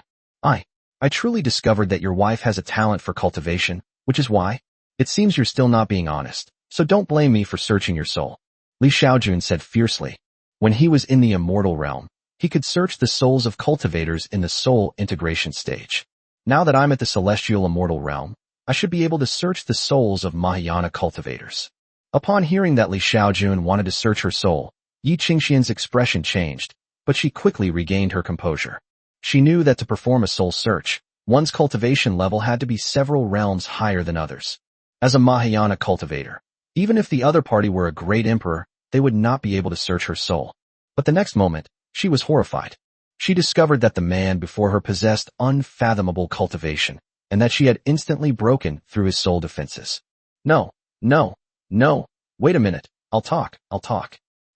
A: I truly discovered that your wife has a talent for cultivation, which is why. It seems you're still not being honest, so don't blame me for searching your soul. Li Xiaojun said fiercely. When he was in the immortal realm, he could search the souls of cultivators in the soul integration stage. Now that I'm at the celestial immortal realm, I should be able to search the souls of Mahayana cultivators. Upon hearing that Li Xiaojun wanted to search her soul, Yi Qingxian's expression changed, but she quickly regained her composure. She knew that to perform a soul search, one's cultivation level had to be several realms higher than others. As a Mahayana cultivator, even if the other party were a great emperor, they would not be able to search her soul. But the next moment, she was horrified. She discovered that the man before her possessed unfathomable cultivation, and that she had instantly broken through his soul defenses. No, no, no, wait a minute, I'll talk.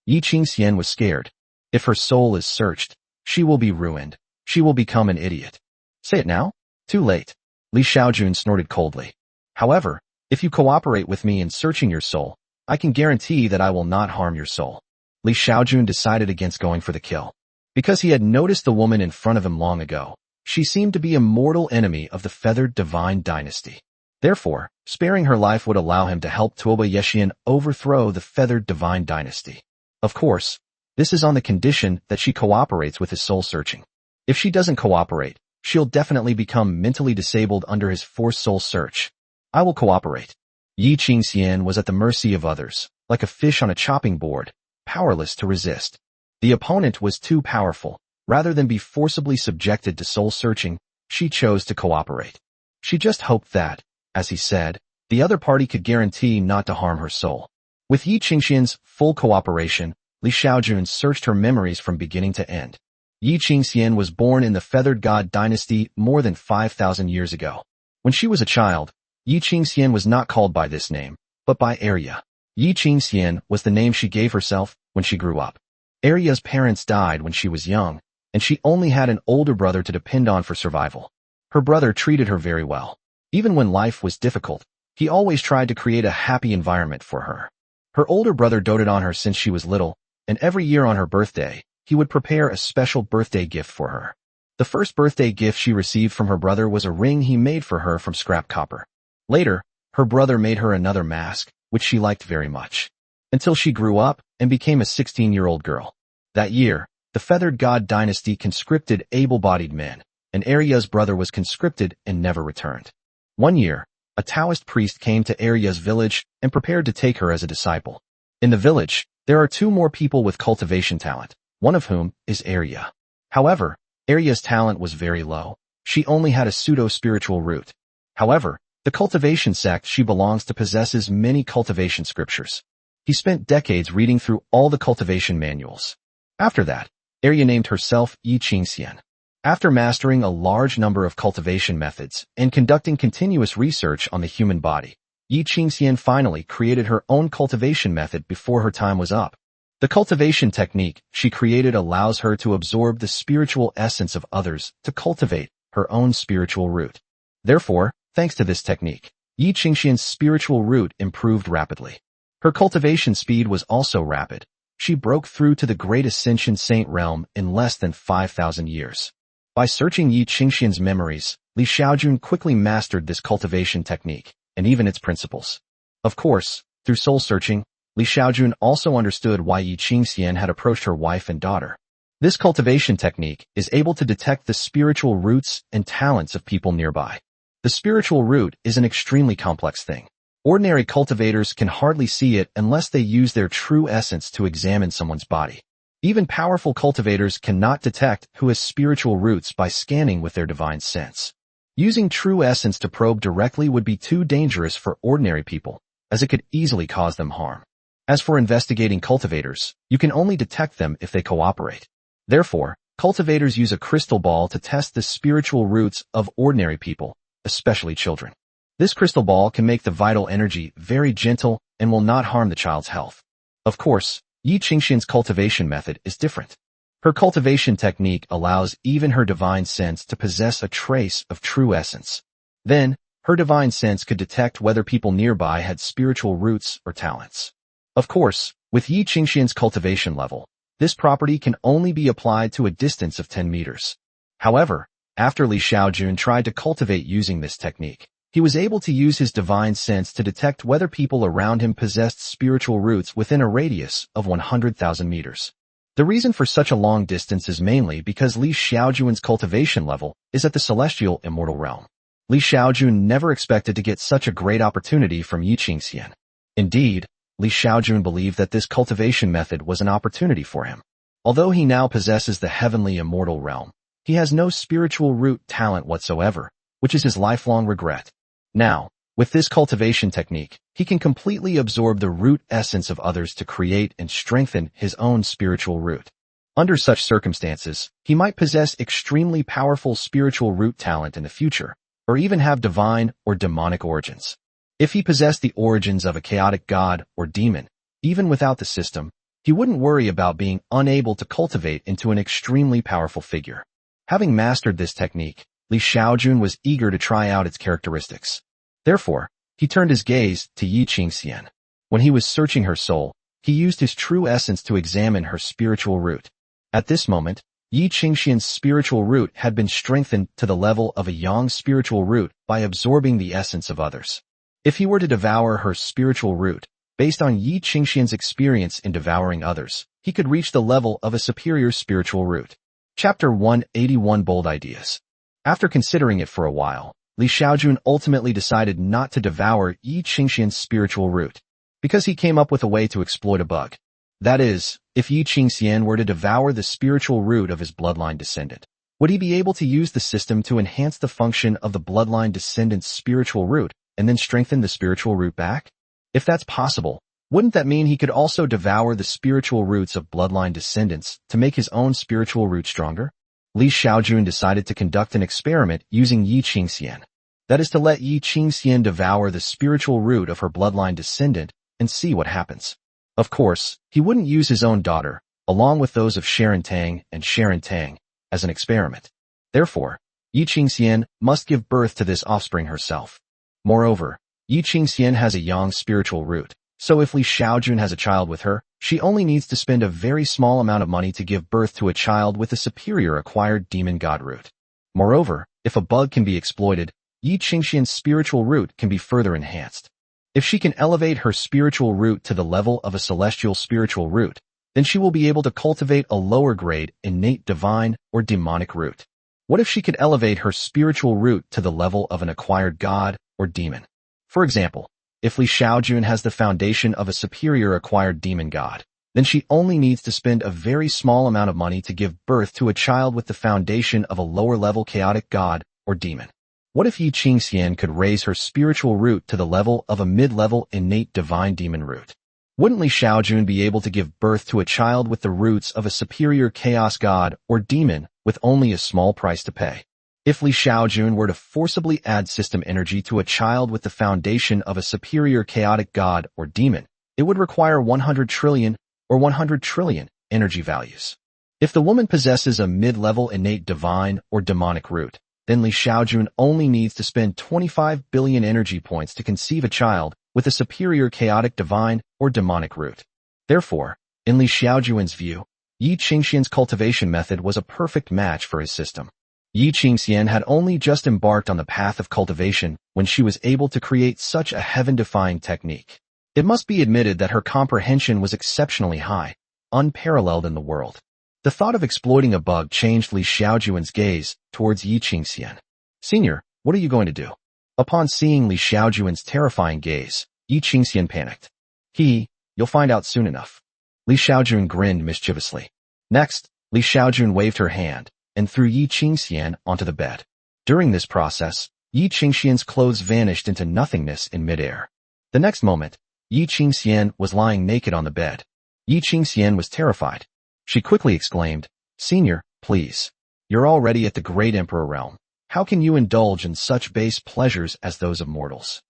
A: Yi Qingxian was scared. If her soul is searched, she will be ruined. She will become an idiot. Say it now? Too late. Li Xiaojun snorted coldly. However, if you cooperate with me in searching your soul, I can guarantee that I will not harm your soul. Li Xiaojun decided against going for the kill. Because he had noticed the woman in front of him long ago, she seemed to be a mortal enemy of the feathered divine dynasty. Therefore, sparing her life would allow him to help Tuoba Yexian overthrow the feathered divine dynasty. Of course, this is on the condition that she cooperates with his soul searching. If she doesn't cooperate, she'll definitely become mentally disabled under his forced soul search. I will cooperate. Yi Qingxian was at the mercy of others, like a fish on a chopping board, powerless to resist. The opponent was too powerful. Rather than be forcibly subjected to soul searching, she chose to cooperate. She just hoped that, as he said, the other party could guarantee not to harm her soul. With Yi Qingxian's full cooperation, Li Xiaojun searched her memories from beginning to end. Yi Qingxian was born in the Feathered God dynasty more than 5,000 years ago. When she was a child, Yi Qingxian was not called by this name, but by Arya. Yi Qingxian was the name she gave herself when she grew up. Arya's parents died when she was young, and she only had an older brother to depend on for survival. Her brother treated her very well. Even when life was difficult, he always tried to create a happy environment for her. Her older brother doted on her since she was little, and every year on her birthday, he would prepare a special birthday gift for her. The first birthday gift she received from her brother was a ring he made for her from scrap copper. Later, her brother made her another mask, which she liked very much. Until she grew up and became a 16-year-old girl. That year, the Feathered God dynasty conscripted able-bodied men, and Arya's brother was conscripted and never returned. One year, a Taoist priest came to Arya's village and prepared to take her as a disciple. In the village, there are two more people with cultivation talent, one of whom is Arya. However, Arya's talent was very low. She only had a pseudo-spiritual root. However, the cultivation sect she belongs to possesses many cultivation scriptures. He spent decades reading through all the cultivation manuals. After that, Arya named herself Yi Qingxian. After mastering a large number of cultivation methods and conducting continuous research on the human body, Yi Qingxian finally created her own cultivation method before her time was up. The cultivation technique she created allows her to absorb the spiritual essence of others to cultivate her own spiritual root. Therefore, thanks to this technique, Yi Qingxian's spiritual root improved rapidly. Her cultivation speed was also rapid. She broke through to the Great Ascension Saint realm in less than 5,000 years. By searching Yi Qingxian's memories, Li Xiaojun quickly mastered this cultivation technique, and even its principles. Of course, through soul searching, Li Xiaojun also understood why Yi Qingxian had approached her wife and daughter. This cultivation technique is able to detect the spiritual roots and talents of people nearby. The spiritual root is an extremely complex thing. Ordinary cultivators can hardly see it unless they use their true essence to examine someone's body. Even powerful cultivators cannot detect who has spiritual roots by scanning with their divine sense. Using true essence to probe directly would be too dangerous for ordinary people, as it could easily cause them harm. As for investigating cultivators, you can only detect them if they cooperate. Therefore, cultivators use a crystal ball to test the spiritual roots of ordinary people, especially children. This crystal ball can make the vital energy very gentle and will not harm the child's health. Of course, Yi Qingxian's cultivation method is different. Her cultivation technique allows even her divine sense to possess a trace of true essence. Then, her divine sense could detect whether people nearby had spiritual roots or talents. Of course, with Yi Qingxian's cultivation level, this property can only be applied to a distance of 10 meters. However, after Li Xiaojun tried to cultivate using this technique, he was able to use his divine sense to detect whether people around him possessed spiritual roots within a radius of 100,000 meters. The reason for such a long distance is mainly because Li Xiaojun's cultivation level is at the celestial immortal realm. Li Xiaojun never expected to get such a great opportunity from Yi Qingxian. Indeed, Li Xiaojun believed that this cultivation method was an opportunity for him. Although he now possesses the heavenly immortal realm, he has no spiritual root talent whatsoever, which is his lifelong regret. Now, with this cultivation technique, he can completely absorb the root essence of others to create and strengthen his own spiritual root. Under such circumstances, he might possess extremely powerful spiritual root talent in the future, or even have divine or demonic origins. If he possessed the origins of a chaotic god or demon, even without the system, he wouldn't worry about being unable to cultivate into an extremely powerful figure. Having mastered this technique, Xiaojun was eager to try out its characteristics. Therefore, he turned his gaze to Yi Qingxian. When he was searching her soul, he used his true essence to examine her spiritual root. At this moment, Yi Qingxian's spiritual root had been strengthened to the level of a yang spiritual root by absorbing the essence of others. If he were to devour her spiritual root, based on Yi Qingxian's experience in devouring others, he could reach the level of a superior spiritual root. Chapter 181 Bold Ideas. After considering it for a while, Xiaojun ultimately decided not to devour Yi Qingxian's spiritual root, because he came up with a way to exploit a bug. That is, if Yi Qingxian were to devour the spiritual root of his bloodline descendant, would he be able to use the system to enhance the function of the bloodline descendant's spiritual root and then strengthen the spiritual root back? If that's possible, wouldn't that mean he could also devour the spiritual roots of bloodline descendants to make his own spiritual root stronger? Xiaojun decided to conduct an experiment using Yi Qingxian. That is to let Yi Qingxian devour the spiritual root of her bloodline descendant and see what happens. Of course, he wouldn't use his own daughter, along with those of Sharon Tang and Sharon Tang, as an experiment. Therefore, Yi Qingxian must give birth to this offspring herself. Moreover, Yi Qingxian has a yang spiritual root, so if Xiaojun has a child with her, she only needs to spend a very small amount of money to give birth to a child with a superior acquired demon god root. Moreover, if a bug can be exploited, Yi Qingxian's spiritual root can be further enhanced. If she can elevate her spiritual root to the level of a celestial spiritual root, then she will be able to cultivate a lower grade innate divine or demonic root. What if she could elevate her spiritual root to the level of an acquired god or demon? For example, if Xiaojun has the foundation of a superior acquired demon god, then she only needs to spend a very small amount of money to give birth to a child with the foundation of a lower level chaotic god or demon. What if Yi Qingxian could raise her spiritual root to the level of a mid-level innate divine demon root? Wouldn't Xiaojun be able to give birth to a child with the roots of a superior chaos god or demon with only a small price to pay? If Xiaojun were to forcibly add system energy to a child with the foundation of a superior chaotic god or demon, it would require 100 trillion or 100 trillion energy values. If the woman possesses a mid-level innate divine or demonic root, then Xiaojun only needs to spend 25 billion energy points to conceive a child with a superior chaotic divine or demonic root. Therefore, in Xiaojun's view, Yi Qingxian's cultivation method was a perfect match for his system. Yi Qingxian had only just embarked on the path of cultivation when she was able to create such a heaven-defying technique. It must be admitted that her comprehension was exceptionally high, unparalleled in the world. The thought of exploiting a bug changed Xiaojun's gaze towards Yi Qingxian. "Senior, what are you going to do?" Upon seeing Xiaojun's terrifying gaze, Yi Qingxian panicked. You'll find out soon enough." Xiaojun grinned mischievously. Next, Xiaojun waved her hand and threw Yi Qingxian onto the bed. During this process, Yi Qingxian's clothes vanished into nothingness in midair. The next moment, Yi Qingxian was lying naked on the bed. Yi Qingxian was terrified. She quickly exclaimed, "Senior, please. You're already at the great emperor realm. How can you indulge in such base pleasures as those of mortals?"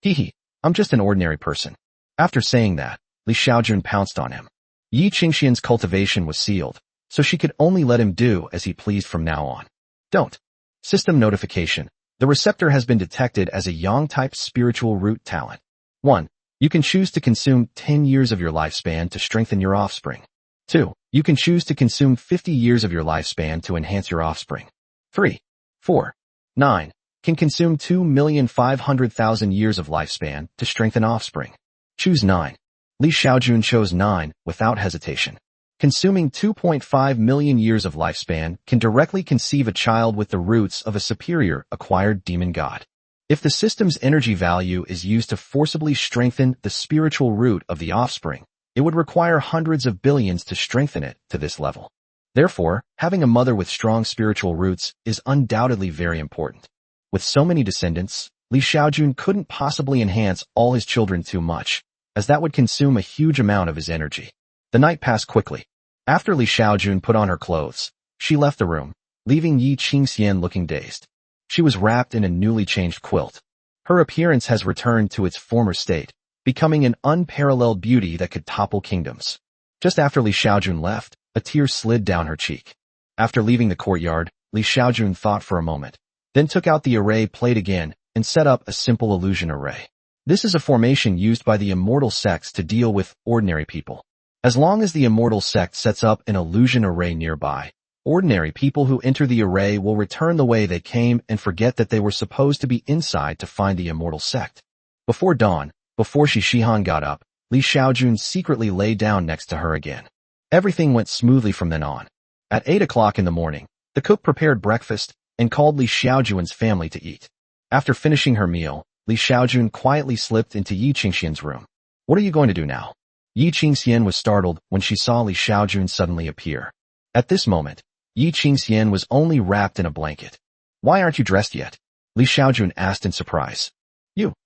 A: I'm just an ordinary person." After saying that, Xiaojun pounced on him. Yi Qingxian's cultivation was sealed, so she could only let him do as he pleased from now on. Don't. System notification. The receptor has been detected as a yang-type spiritual root talent. 1. You can choose to consume 10 years of your lifespan to strengthen your offspring. 2. You can choose to consume 50 years of your lifespan to enhance your offspring. 3. 4. 9. Can consume 2,500,000 years of lifespan to strengthen offspring. Choose 9. Xiaojun chose 9 without hesitation. Consuming 2.5 million years of lifespan can directly conceive a child with the roots of a superior acquired demon god. If the system's energy value is used to forcibly strengthen the spiritual root of the offspring, it would require hundreds of billions to strengthen it to this level. Therefore, having a mother with strong spiritual roots is undoubtedly very important. With so many descendants, Xiaojun couldn't possibly enhance all his children too much, as that would consume a huge amount of his energy. The night passed quickly. After Xiaojun put on her clothes, she left the room, leaving Yi Qingxian looking dazed. She was wrapped in a newly changed quilt. Her appearance has returned to its former state, becoming an unparalleled beauty that could topple kingdoms. Just after Li Xiaojun left, a tear slid down her cheek. After leaving the courtyard, Li Xiaojun thought for a moment, then took out the array plate again and set up a simple illusion array. This is a formation used by the immortal sects to deal with ordinary people. As long as the immortal sect sets up an illusion array nearby, ordinary people who enter the array will return the way they came and forget that they were supposed to be inside to find the immortal sect. Before dawn, before Shihan got up, Li Xiaojun secretly lay down next to her again. Everything went smoothly from then on. At 8 o'clock in the morning, the cook prepared breakfast and called Li Xiaojun's family to eat. After finishing her meal, Li Xiaojun quietly slipped into Yi Qingxian's room. "What are you going to do now?" Yi Qingxian was startled when she saw Li Xiaojun suddenly appear. At this moment, Yi Qingxian was only wrapped in a blanket. "Why aren't you dressed yet?" Li Xiaojun asked in surprise.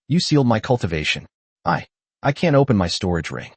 A: You sealed my cultivation. I can't open my storage ring."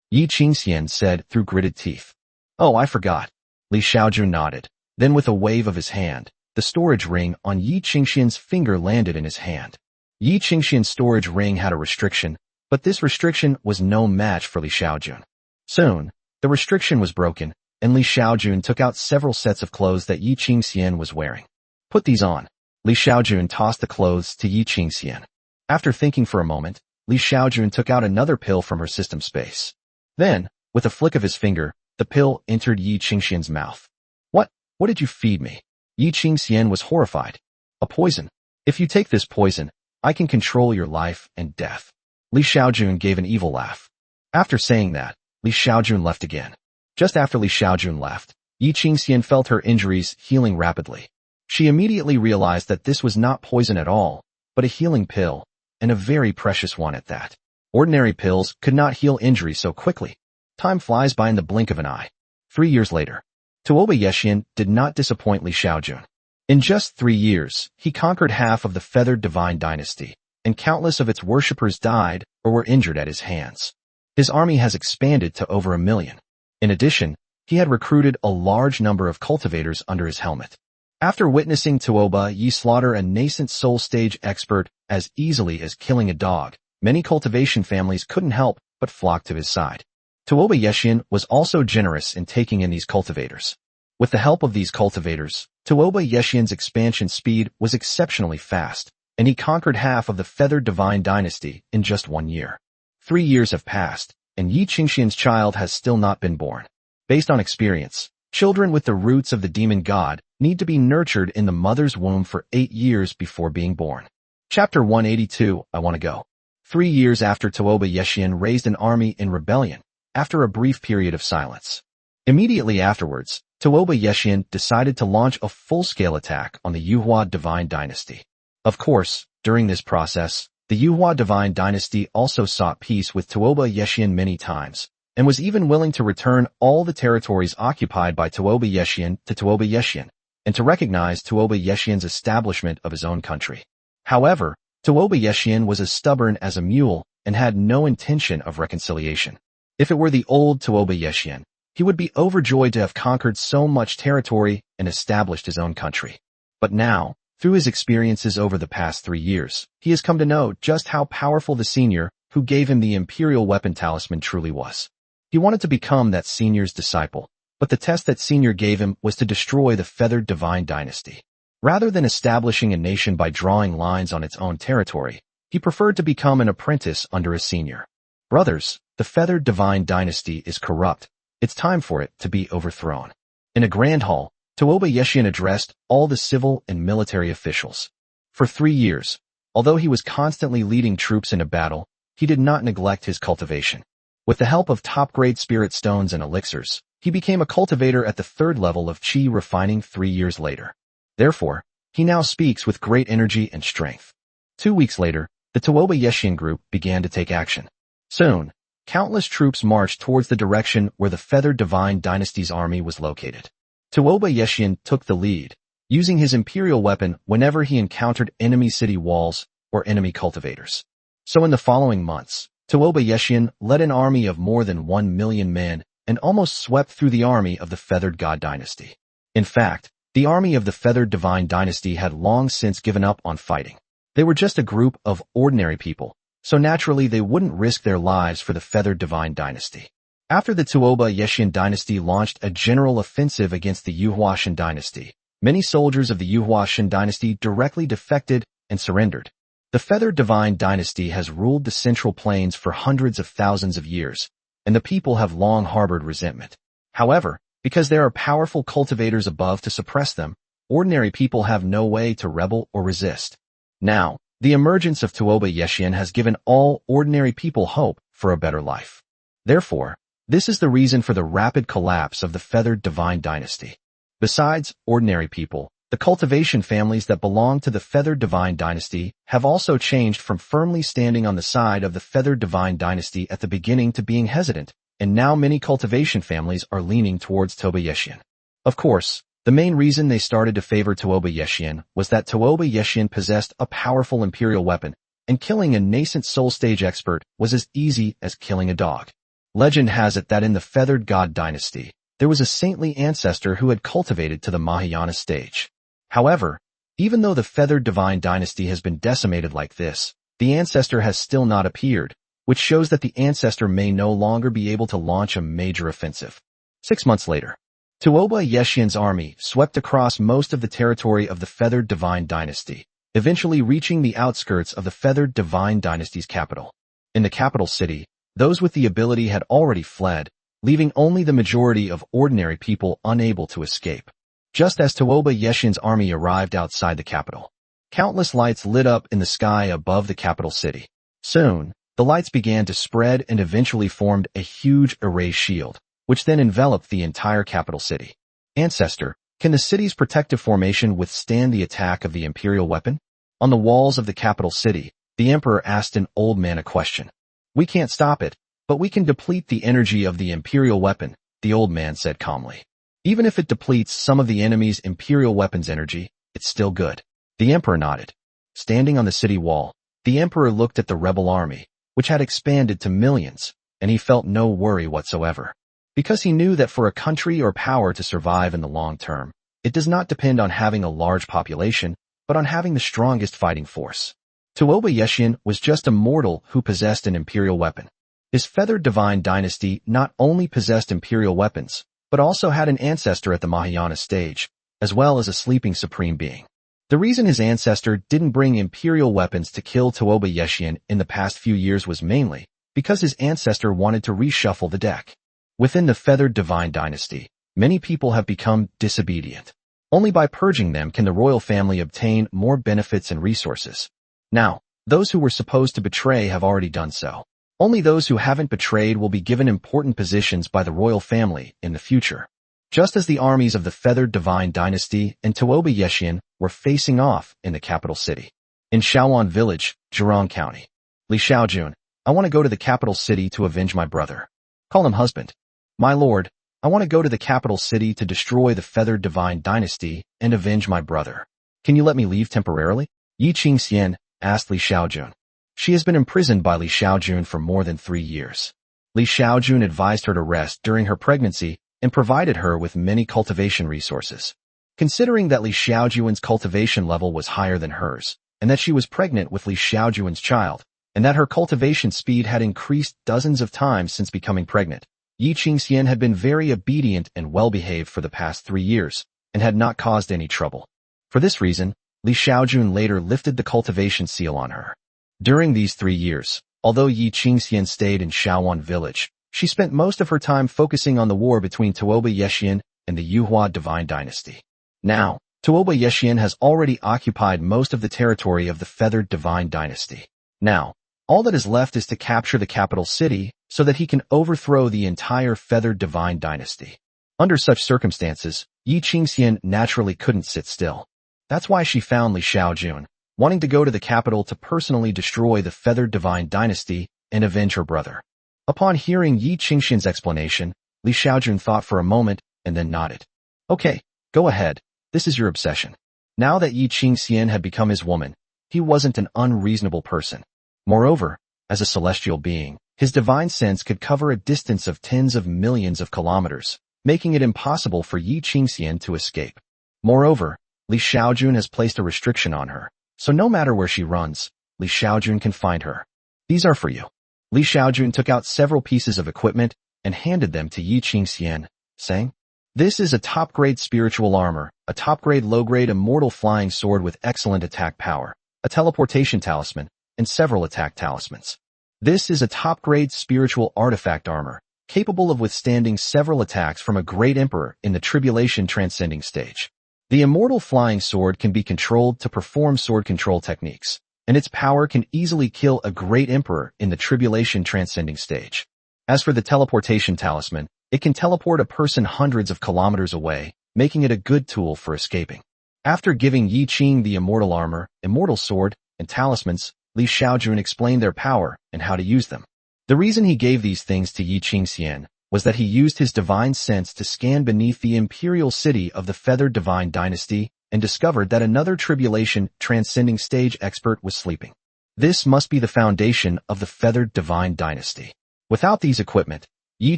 A: Yi Qingxian said through gritted teeth. "Oh, I forgot." Li Xiaojun nodded. Then with a wave of his hand, the storage ring on Yi Qingxian's finger landed in his hand. Yi Qingxian's storage ring had a restriction, but this restriction was no match for Li Xiaojun. Soon, the restriction was broken, and Li Xiaojun took out several sets of clothes that Yi Qingxian was wearing. "Put these on." Li Xiaojun tossed the clothes to Yi Qingxian. After thinking for a moment, Li Xiaojun took out another pill from her system space. Then, with a flick of his finger, the pill entered Yi Qingxian's mouth. What did you feed me?" Yi Qingxian was horrified. "A poison. If you take this poison, I can control your life and death." Li Xiaojun gave an evil laugh. After saying that, Li Xiaojun left again. Just after Li Xiaojun left, Yi Qingxian felt her injuries healing rapidly. She immediately realized that this was not poison at all, but a healing pill, and a very precious one at that. Ordinary pills could not heal injuries so quickly. Time flies by in the blink of an eye. 3 years later, Tuoba Yexian did not disappoint Li Xiaojun. In just 3 years, he conquered half of the feathered divine dynasty, and countless of its worshippers died or were injured at his hands. His army has expanded to over 1 million. In addition, he had recruited a large number of cultivators under his helmet. After witnessing Tuoba Yi slaughter a nascent soul stage expert as easily as killing a dog, many cultivation families couldn't help but flock to his side. Tuoba Yexian was also generous in taking in these cultivators. With the help of these cultivators, Tuoba Yexian's expansion speed was exceptionally fast, and he conquered half of the feathered divine dynasty in just 1 year. 3 years have passed, and Yi Qingxian's child has still not been born. Based on experience, children with the roots of the demon god need to be nurtured in the mother's womb for 8 years before being born. Chapter 182, I Want to Go. 3 years after Tuoba Yexian raised an army in rebellion, after a brief period of silence. Immediately afterwards, Tuoba Yexian decided to launch a full-scale attack on the Yuhua divine dynasty. Of course, during this process, the Yuhua divine dynasty also sought peace with Tuoba Yexian many times, and was even willing to return all the territories occupied by Tuoba Yexian to Tuoba Yexian, and to recognize Tuoba Yexian's establishment of his own country. However, Tuoba Yexian was as stubborn as a mule and had no intention of reconciliation. If it were the old Tuoba Yexian, he would be overjoyed to have conquered so much territory and established his own country. But now, through his experiences over the past 3 years, he has come to know just how powerful the senior who gave him the imperial weapon talisman truly was. He wanted to become that senior's disciple, but the test that senior gave him was to destroy the feathered divine dynasty. Rather than establishing a nation by drawing lines on its own territory, he preferred to become an apprentice under a senior. "Brothers, the feathered divine dynasty is corrupt. It's time for it to be overthrown." In a grand hall, Tuoba Yexian addressed all the civil and military officials. For 3 years, although he was constantly leading troops into battle, he did not neglect his cultivation. With the help of top-grade spirit stones and elixirs, he became a cultivator at the 3rd level of Qi refining 3 years later. Therefore, he now speaks with great energy and strength. 2 weeks later, the Tuoba Yexian group began to take action. Soon, countless troops marched towards the direction where the feathered divine dynasty's army was located. Tuoba Yexian took the lead, using his imperial weapon whenever he encountered enemy city walls or enemy cultivators. So in the following months, Tuoba Yexian led an army of more than 1 million men and almost swept through the army of the feathered god dynasty. In fact, The army of the feathered divine dynasty had long since given up on fighting. They were just a group of ordinary people, so naturally they wouldn't risk their lives for the feathered divine dynasty. After the Tuoba Yeshian dynasty launched a general offensive against the Yuhuashan dynasty, many soldiers of the Yuhuashan dynasty directly defected and surrendered. The feathered divine dynasty has ruled the Central Plains for hundreds of thousands of years, and the people have long harbored resentment. However, because there are powerful cultivators above to suppress them, ordinary people have no way to rebel or resist. Now, the emergence of Tuoba Yeshian has given all ordinary people hope for a better life. Therefore, this is the reason for the rapid collapse of the feathered divine dynasty. Besides ordinary people, the cultivation families that belong to the feathered divine dynasty have also changed from firmly standing on the side of the feathered divine dynasty at the beginning to being hesitant, and now many cultivation families are leaning towards Tuoba Yeshian. Of course, the main reason they started to favor Tuoba Yeshian was that Tuoba Yeshian possessed a powerful imperial weapon, and killing a nascent soul stage expert was as easy as killing a dog. Legend has it that in the feathered god dynasty, there was a saintly ancestor who had cultivated to the Mahayana stage. However, even though the feathered divine dynasty has been decimated like this, the ancestor has still not appeared, which shows that the ancestor may no longer be able to launch a major offensive. 6 months later, Tuoba Yeshian's army swept across most of the territory of the feathered divine dynasty, eventually reaching the outskirts of the feathered divine dynasty's capital. In the capital city, those with the ability had already fled, leaving only the majority of ordinary people unable to escape. Just as Tuoba Yeshian's army arrived outside the capital, countless lights lit up in the sky above the capital city. Soon, the lights began to spread and eventually formed a huge array shield, which then enveloped the entire capital city. Ancestor, can the city's protective formation withstand the attack of the imperial weapon? On the walls of the capital city, the emperor asked an old man a question. We can't stop it, but we can deplete the energy of the imperial weapon, the old man said calmly. Even if it depletes some of the enemy's imperial weapon's energy, it's still good. The emperor nodded. Standing on the city wall, the emperor looked at the rebel army, which had expanded to millions, and he felt no worry whatsoever. Because he knew that for a country or power to survive in the long term, it does not depend on having a large population, but on having the strongest fighting force. Tuoba Yeshian was just a mortal who possessed an imperial weapon. His feathered divine dynasty not only possessed imperial weapons, but also had an ancestor at the Mahayana stage, as well as a sleeping supreme being. The reason his ancestor didn't bring imperial weapons to kill Tuoba Yeshian in the past few years was mainly because his ancestor wanted to reshuffle the deck. Within the feathered divine dynasty, many people have become disobedient. Only by purging them can the royal family obtain more benefits and resources. Now, those who were supposed to betray have already done so. Only those who haven't betrayed will be given important positions by the royal family in the future. Just as the armies of the feathered divine dynasty and Tuoba Yeshian were facing off in the capital city. In Xiaojun village, Zhejiang County. Xiaojun, I want to go to the capital city to avenge my brother. Call him husband. My lord, I want to go to the capital city to destroy the feathered divine dynasty and avenge my brother. Can you let me leave temporarily? Yi Qingxian asked Xiaojun. She has been imprisoned by Xiaojun for more than 3 years. Xiaojun advised her to rest during her pregnancy and provided her with many cultivation resources. Considering that Xiaojun's cultivation level was higher than hers, and that she was pregnant with Xiaojun's child, and that her cultivation speed had increased dozens of times since becoming pregnant, Yi Qingxian had been very obedient and well-behaved for the past 3 years, and had not caused any trouble. For this reason, Xiaojun later lifted the cultivation seal on her. During these 3 years, although Yi Qingxian stayed in Xiaojun village, she spent most of her time focusing on the war between Tuoba Yeshian and the Yuhua divine dynasty. Now, Tuoba Yeshian has already occupied most of the territory of the feathered divine dynasty. Now, all that is left is to capture the capital city so that he can overthrow the entire feathered divine dynasty. Under such circumstances, Yi Qingxian naturally couldn't sit still. That's why she found Xiaojun, wanting to go to the capital to personally destroy the feathered divine dynasty and avenge her brother. Upon hearing Yi Qingxian's explanation, Xiaojun thought for a moment and then nodded. Okay, go ahead, this is your obsession. Now that Yi Qingxian had become his woman, he wasn't an unreasonable person. Moreover, as a celestial being, his divine sense could cover a distance of tens of millions of kilometers, making it impossible for Yi Qingxian to escape. Moreover, Li Xiaojun has placed a restriction on her, so no matter where she runs, Li Xiaojun can find her. These are for you. Li Xiaojun took out several pieces of equipment and handed them to Yi Qingxian, saying, "This is a top-grade spiritual armor, a top-grade low-grade immortal flying sword with excellent attack power, a teleportation talisman, and several attack talismans. This is a top-grade spiritual artifact armor, capable of withstanding several attacks from a great emperor in the tribulation transcending stage. The immortal flying sword can be controlled to perform sword control techniques, and its power can easily kill a great emperor in the tribulation transcending stage. As for the teleportation talisman, it can teleport a person hundreds of kilometers away, making it a good tool for escaping." After giving Yi Qing the immortal armor, immortal sword, and talismans, Li Xiaojun explained their power and how to use them. The reason he gave these things to Yi Qingxian was that he used his divine sense to scan beneath the imperial city of the feathered divine dynasty and discovered that another tribulation transcending stage expert was sleeping. This must be the foundation of the feathered divine dynasty. Without these equipment, Yi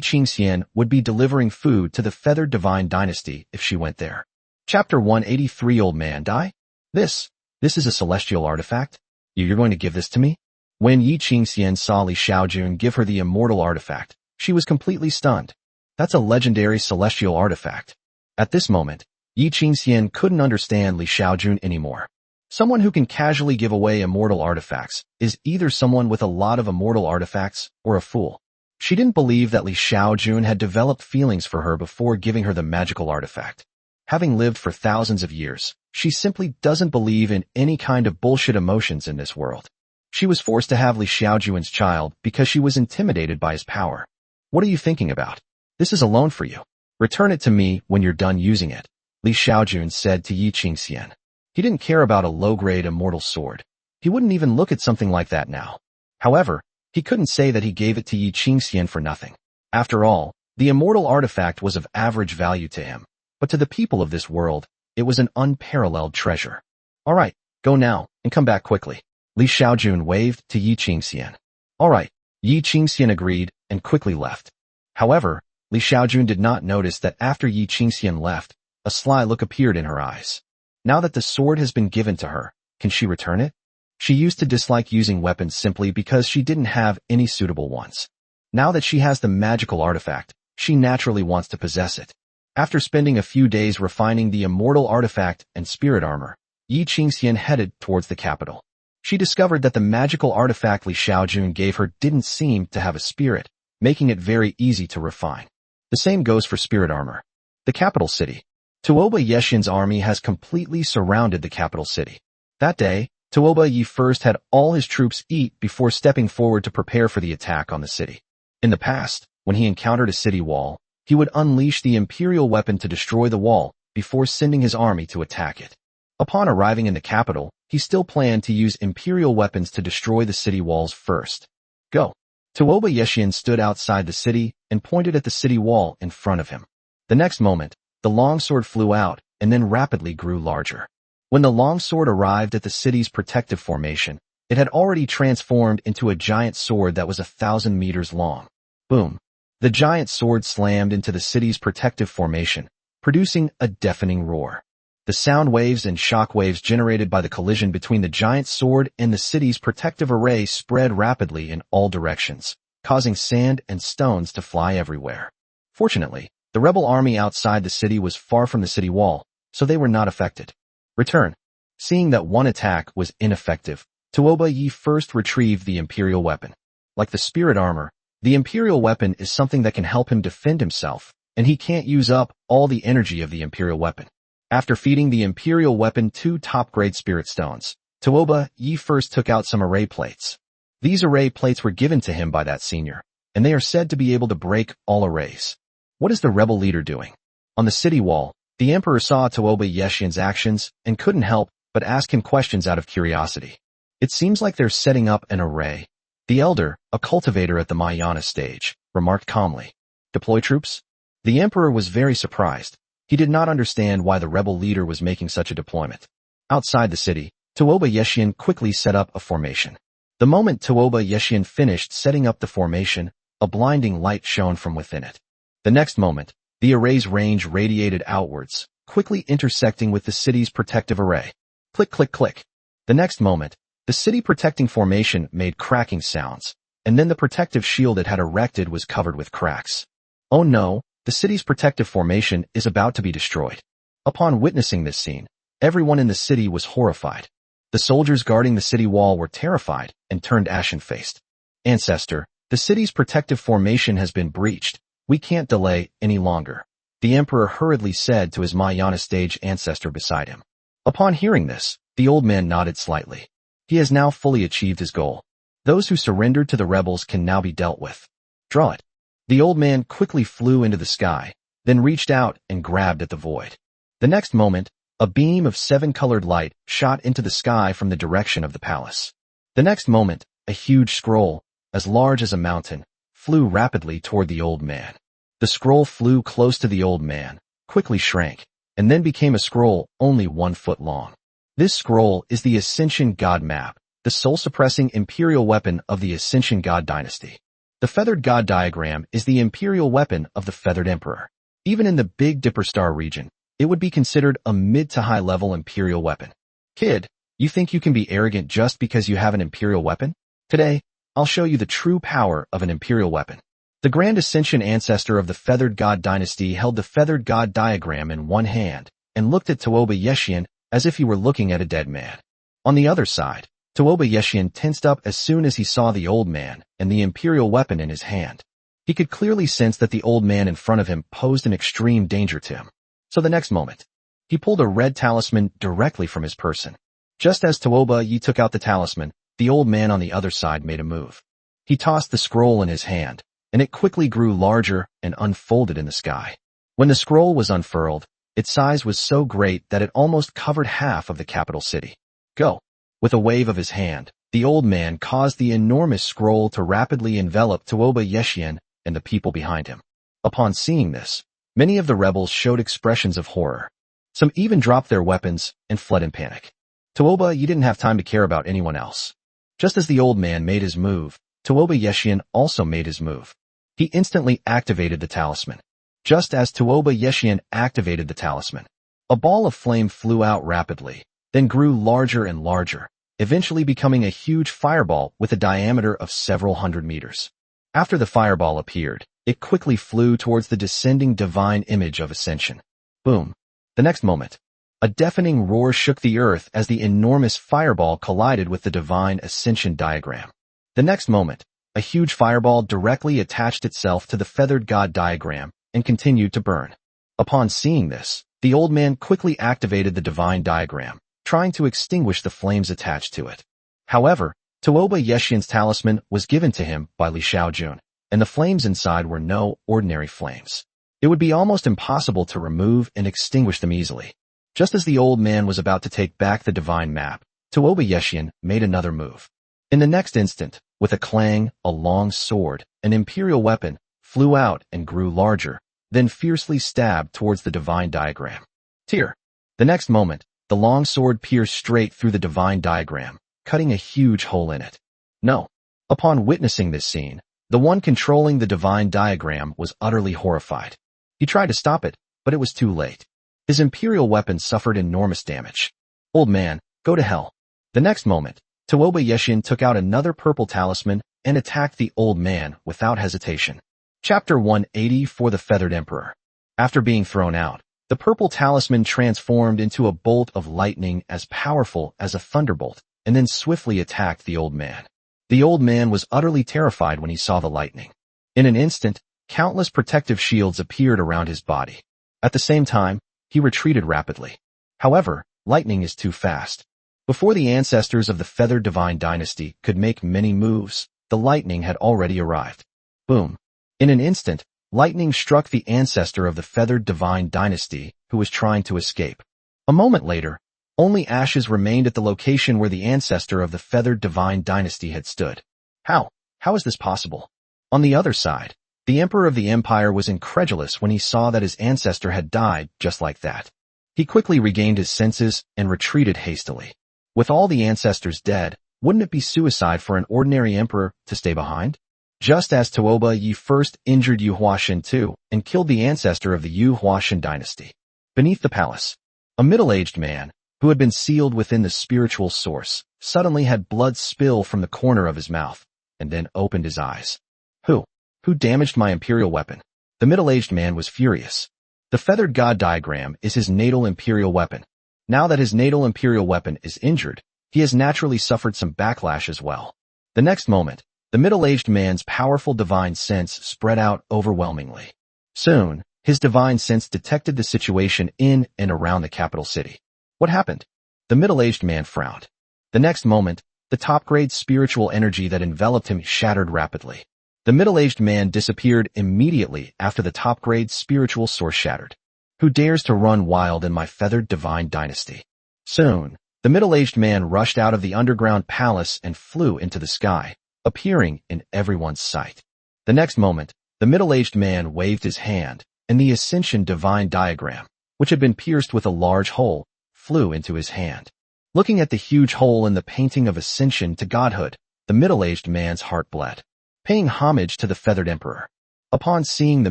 A: Qingxian would be delivering food to the feathered divine dynasty if she went there. Chapter 183. Old man die? This is a celestial artifact? You're going to give this to me? When Yi Qingxian saw Li Xiaojun give her the immortal artifact, she was completely stunned. That's a legendary celestial artifact. At this moment, Yi Qingxian couldn't understand Li Xiaojun anymore. Someone who can casually give away immortal artifacts is either someone with a lot of immortal artifacts or a fool. She didn't believe that Li Xiaojun had developed feelings for her before giving her the magical artifact. Having lived for thousands of years, she simply doesn't believe in any kind of bullshit emotions in this world. She was forced to have Li Xiaojun's child because she was intimidated by his power. What are you thinking about? This is a loan for you. Return it to me when you're done using it, Li Xiaojun said to Yi Qingxian. He didn't care about a low-grade immortal sword. He wouldn't even look at something like that now. However, he couldn't say that he gave it to Yi Qingxian for nothing. After all, the immortal artifact was of average value to him, but to the people of this world, it was an unparalleled treasure. All right, go now, and come back quickly. Li Xiaojun waved to Yi Qingxian. All right, Yi Qingxian agreed and quickly left. However, Li Xiaojun did not notice that after Yi Qingxian left, a sly look appeared in her eyes. Now that the sword has been given to her, can she return it? She used to dislike using weapons simply because she didn't have any suitable ones. Now that she has the magical artifact, she naturally wants to possess it. After spending a few days refining the immortal artifact and spirit armor, Yi Qingxian headed towards the capital. She discovered that the magical artifact Li Xiaojun gave her didn't seem to have a spirit, making it very easy to refine. The same goes for spirit armor. The capital city. Tuoba Yeshin's army has completely surrounded the capital city. That day, Tuoba Yi first had all his troops eat before stepping forward to prepare for the attack on the city. In the past, when he encountered a city wall, he would unleash the imperial weapon to destroy the wall before sending his army to attack it. Upon arriving in the capital, he still planned to use imperial weapons to destroy the city walls first. Go. Tuoba Yeshin stood outside the city and pointed at the city wall in front of him. The next moment, the longsword flew out and then rapidly grew larger. When the longsword arrived at the city's protective formation, it had already transformed into a giant sword that was 1,000 meters long. Boom. The giant sword slammed into the city's protective formation, producing a deafening roar. The sound waves and shock waves generated by the collision between the giant sword and the city's protective array spread rapidly in all directions, causing sand and stones to fly everywhere. Fortunately, the rebel army outside the city was far from the city wall, so they were not affected. Return. Seeing that one attack was ineffective, Tuoba Yi first retrieved the imperial weapon. Like the spirit armor, the imperial weapon is something that can help him defend himself, and he can't use up all the energy of the imperial weapon. After feeding the imperial weapon 2 top-grade spirit stones, Tuoba Yi first took out some array plates. These array plates were given to him by that senior, and they are said to be able to break all arrays. What is the rebel leader doing? On the city wall, the emperor saw Tuoba Yeshin's actions and couldn't help but ask him questions out of curiosity. It seems like they're setting up an array. The elder, a cultivator at the Mayana stage, remarked calmly. Deploy troops? The emperor was very surprised. He did not understand why the rebel leader was making such a deployment. Outside the city, Tuoba Yeshin quickly set up a formation. The moment Tuoba Yeshin finished setting up the formation, a blinding light shone from within it. The next moment, the array's range radiated outwards, quickly intersecting with the city's protective array. Click, click, click. The next moment, the city protecting formation made cracking sounds, and then the protective shield it had erected was covered with cracks. Oh no, the city's protective formation is about to be destroyed. Upon witnessing this scene, everyone in the city was horrified. The soldiers guarding the city wall were terrified and turned ashen-faced. Ancestor, the city's protective formation has been breached. We can't delay any longer, the emperor hurriedly said to his Mahayana stage ancestor beside him. Upon hearing this, the old man nodded slightly. He has now fully achieved his goal. Those who surrendered to the rebels can now be dealt with. Draw it. The old man quickly flew into the sky, then reached out and grabbed at the void. The next moment, a beam of 7-colored light shot into the sky from the direction of the palace. The next moment, a huge scroll, as large as a mountain, flew rapidly toward the old man. The scroll flew close to the old man, quickly shrank, and then became a scroll only 1 foot long. This scroll is the Ascension God Map, the soul-suppressing imperial weapon of the Ascension God dynasty. The Feathered God diagram is the imperial weapon of the Feathered Emperor. Even in the Big Dipper Star region, it would be considered a mid to high level imperial weapon. Kid, you think you can be arrogant just because you have an imperial weapon? Today, I'll show you the true power of an imperial weapon. The Grand Ascension ancestor of the Feathered God dynasty held the Feathered God diagram in one hand and looked at Tuoba Yeshian as if he were looking at a dead man. On the other side, Tuoba Yeshian tensed up as soon as he saw the old man and the imperial weapon in his hand. He could clearly sense that the old man in front of him posed an extreme danger to him. So the next moment, he pulled a red talisman directly from his person. Just as Tuoba Yi took out the talisman, the old man on the other side made a move. He tossed the scroll in his hand, and it quickly grew larger and unfolded in the sky. When the scroll was unfurled, its size was so great that it almost covered half of the capital city. Go. With a wave of his hand, the old man caused the enormous scroll to rapidly envelop Tuoba Yeshian and the people behind him. Upon seeing this, many of the rebels showed expressions of horror. Some even dropped their weapons and fled in panic. Tuoba, you didn't have time to care about anyone else. Just as the old man made his move, Tuoba Yeshian also made his move. He instantly activated the talisman. Just as Tuoba Yeshian activated the talisman, a ball of flame flew out rapidly, then grew larger and larger, eventually becoming a huge fireball with a diameter of several hundred meters. After the fireball appeared, it quickly flew towards the descending divine image of Ascension. Boom. The next moment, a deafening roar shook the earth as the enormous fireball collided with the divine Ascension diagram. The next moment, a huge fireball directly attached itself to the Feathered God diagram and continued to burn. Upon seeing this, the old man quickly activated the divine diagram, trying to extinguish the flames attached to it. However, Tuoba Yeshian's talisman was given to him by Xiaojun, and the flames inside were no ordinary flames. It would be almost impossible to remove and extinguish them easily. Just as the old man was about to take back the divine map, Tuoba Yeshian made another move. In the next instant, with a clang, a long sword, an imperial weapon, flew out and grew larger, then fiercely stabbed towards the divine diagram. Tear. The next moment, the long sword pierced straight through the divine diagram, cutting a huge hole in it. No. Upon witnessing this scene, the one controlling the divine diagram was utterly horrified. He tried to stop it, but it was too late. His imperial weapon suffered enormous damage. Old man, go to hell. The next moment, Tuoba Yeshian took out another purple talisman and attacked the old man without hesitation. Chapter 180 for the Feathered Emperor. After being thrown out, the purple talisman transformed into a bolt of lightning as powerful as a thunderbolt, and then swiftly attacked the old man. The old man was utterly terrified when he saw the lightning. In an instant, countless protective shields appeared around his body. At the same time, he retreated rapidly. However, lightning is too fast. Before the ancestors of the Feathered Divine Dynasty could make many moves, the lightning had already arrived. Boom. In an instant, lightning struck the ancestor of the Feathered Divine Dynasty, who was trying to escape. A moment later, only ashes remained at the location where the ancestor of the Feathered Divine Dynasty had stood. How is this possible? On the other side, the Emperor of the Empire was incredulous when he saw that his ancestor had died just like that. He quickly regained his senses and retreated hastily. With all the ancestors dead, wouldn't it be suicide for an ordinary emperor to stay behind? Just as Tuoba Yi first injured Yu Huashan II and killed the ancestor of the Yu Huashan dynasty. Beneath the palace, a middle-aged man, who had been sealed within the spiritual source, suddenly had blood spill from the corner of his mouth, and then opened his eyes. Who? Who damaged my imperial weapon? The middle-aged man was furious. The feathered god diagram is his natal imperial weapon. Now that his natal imperial weapon is injured, he has naturally suffered some backlash as well. The next moment, the middle-aged man's powerful divine sense spread out overwhelmingly. Soon, his divine sense detected the situation in and around the capital city. What happened? The middle-aged man frowned. The next moment, the top-grade spiritual energy that enveloped him shattered rapidly. The middle-aged man disappeared immediately after the top-grade spiritual source shattered. Who dares to run wild in my feathered divine dynasty? Soon, the middle-aged man rushed out of the underground palace and flew into the sky, appearing in everyone's sight. The next moment, the middle-aged man waved his hand, and the ascension divine diagram, which had been pierced with a large hole, flew into his hand. Looking at the huge hole in the painting of ascension to godhood, the middle-aged man's heart bled. Paying homage to the feathered emperor. Upon seeing the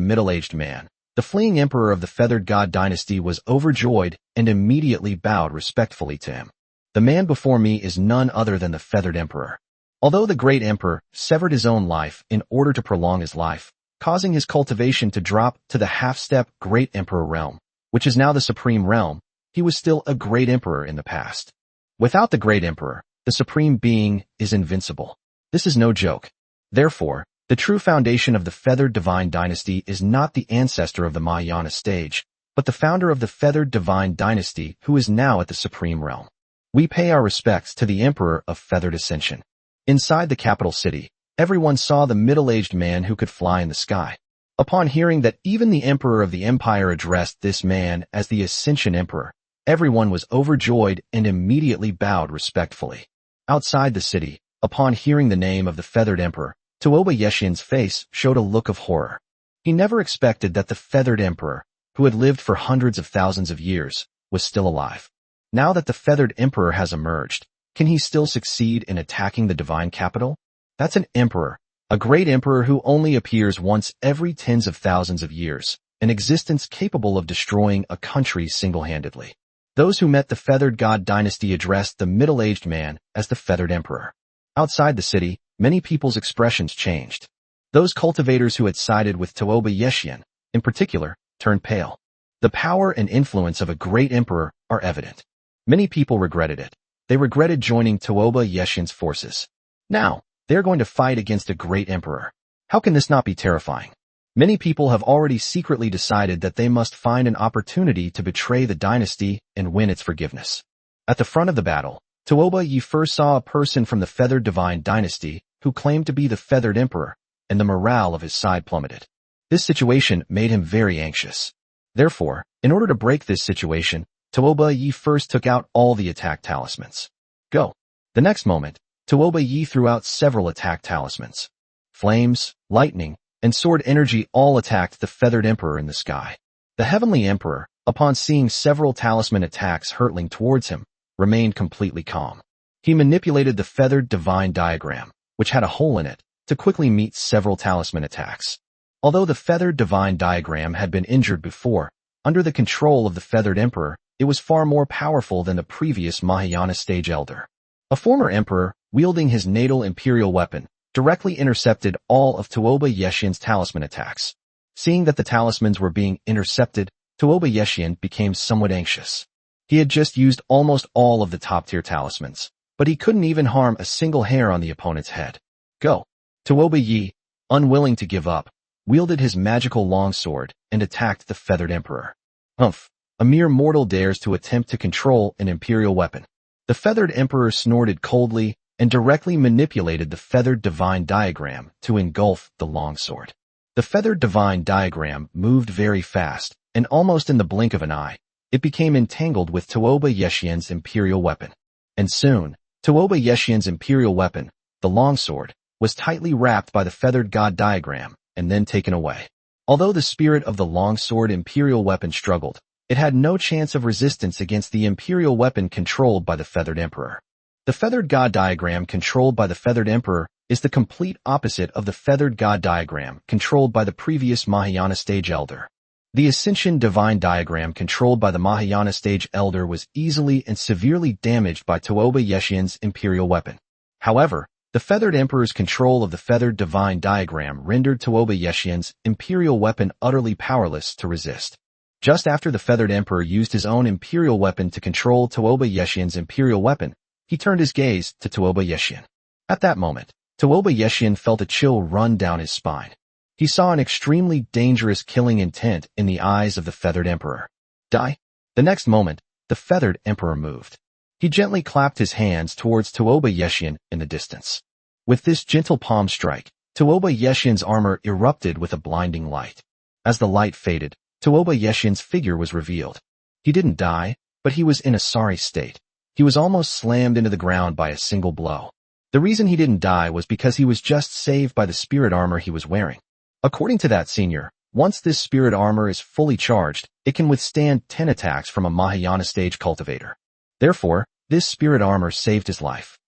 A: middle-aged man, the fleeing emperor of the feathered god dynasty was overjoyed and immediately bowed respectfully to him. The man before me is none other than the feathered emperor. Although the great emperor severed his own life in order to prolong his life, causing his cultivation to drop to the half-step great emperor realm, which is now the supreme realm, he was still a great emperor in the past. Without the great emperor, the supreme being is invincible. This is no joke. Therefore, the true foundation of the feathered divine dynasty is not the ancestor of the Mahayana stage, but the founder of the feathered divine dynasty who is now at the supreme realm. We pay our respects to the emperor of feathered ascension. Inside the capital city, everyone saw the middle-aged man who could fly in the sky. Upon hearing that even the emperor of the empire addressed this man as the ascension emperor, everyone was overjoyed and immediately bowed respectfully. Outside the city, upon hearing the name of the feathered emperor, Tuoba Yeshin's face showed a look of horror. He never expected that the feathered emperor, who had lived for hundreds of thousands of years, was still alive. Now that the feathered emperor has emerged, can he still succeed in attacking the divine capital? That's an emperor, a great emperor who only appears once every tens of thousands of years, an existence capable of destroying a country single-handedly. Those who met the feathered god dynasty addressed the middle-aged man as the feathered emperor. Outside the city, many people's expressions changed. Those cultivators who had sided with Tuoba Yeshin, in particular, turned pale. The power and influence of a great emperor are evident. Many people regretted it. They regretted joining Tuoba Yeshin's forces. Now, they're going to fight against a great emperor. How can this not be terrifying? Many people have already secretly decided that they must find an opportunity to betray the dynasty and win its forgiveness. At the front of the battle, Tuoba Yi first saw a person from the feathered divine dynasty who claimed to be the feathered emperor, and the morale of his side plummeted. This situation made him very anxious. Therefore, in order to break this situation, Tuoba Yi first took out all the attack talismans. Go. The next moment, Tuoba Yi threw out several attack talismans. Flames, lightning, and sword energy all attacked the feathered emperor in the sky. The heavenly emperor, upon seeing several talisman attacks hurtling towards him, remained completely calm. He manipulated the feathered divine diagram, which had a hole in it, to quickly meet several talisman attacks. Although the feathered divine diagram had been injured before, under the control of the feathered emperor, it was far more powerful than the previous Mahayana stage elder. A former emperor, wielding his natal imperial weapon, directly intercepted all of Tuoba Yeshin's talisman attacks. Seeing that the talismans were being intercepted, Tuoba Yeshin became somewhat anxious. He had just used almost all of the top-tier talismans, but he couldn't even harm a single hair on the opponent's head. Go. Tuoba Yi, unwilling to give up, wielded his magical longsword and attacked the feathered emperor. Humph! A mere mortal dares to attempt to control an imperial weapon. The feathered emperor snorted coldly and directly manipulated the feathered divine diagram to engulf the longsword. The feathered divine diagram moved very fast, and almost in the blink of an eye, it became entangled with Tuoba Yeshin's imperial weapon. And soon, Tuoba Yeshin's imperial weapon, the longsword, was tightly wrapped by the feathered god diagram and then taken away. Although the spirit of the longsword imperial weapon struggled, it had no chance of resistance against the imperial weapon controlled by the feathered emperor. The feathered god diagram controlled by the feathered emperor is the complete opposite of the feathered god diagram controlled by the previous Mahayana stage elder. The Ascension Divine Diagram controlled by the Mahayana stage elder was easily and severely damaged by Tuoba Yeshian's imperial weapon. However, the Feathered Emperor's control of the Feathered Divine Diagram rendered Tuoba Yeshian's imperial weapon utterly powerless to resist. Just after the Feathered Emperor used his own imperial weapon to control Tuoba Yeshian's imperial weapon, he turned his gaze to Tuoba Yeshian. At that moment, Tuoba Yeshian felt a chill run down his spine. He saw an extremely dangerous killing intent in the eyes of the Feathered Emperor. Die? The next moment, the Feathered Emperor moved. He gently clapped his hands towards Tuoba Yeshian in the distance. With this gentle palm strike, Tuoba Yeshian's armor erupted with a blinding light. As the light faded, Tuoba Yeshian's figure was revealed. He didn't die, but he was in a sorry state. He was almost slammed into the ground by a single blow. The reason he didn't die was because he was just saved by the spirit armor he was wearing. According to that senior, once this spirit armor is fully charged, it can withstand 10 attacks from a Mahayana stage cultivator. Therefore, this spirit armor saved his life.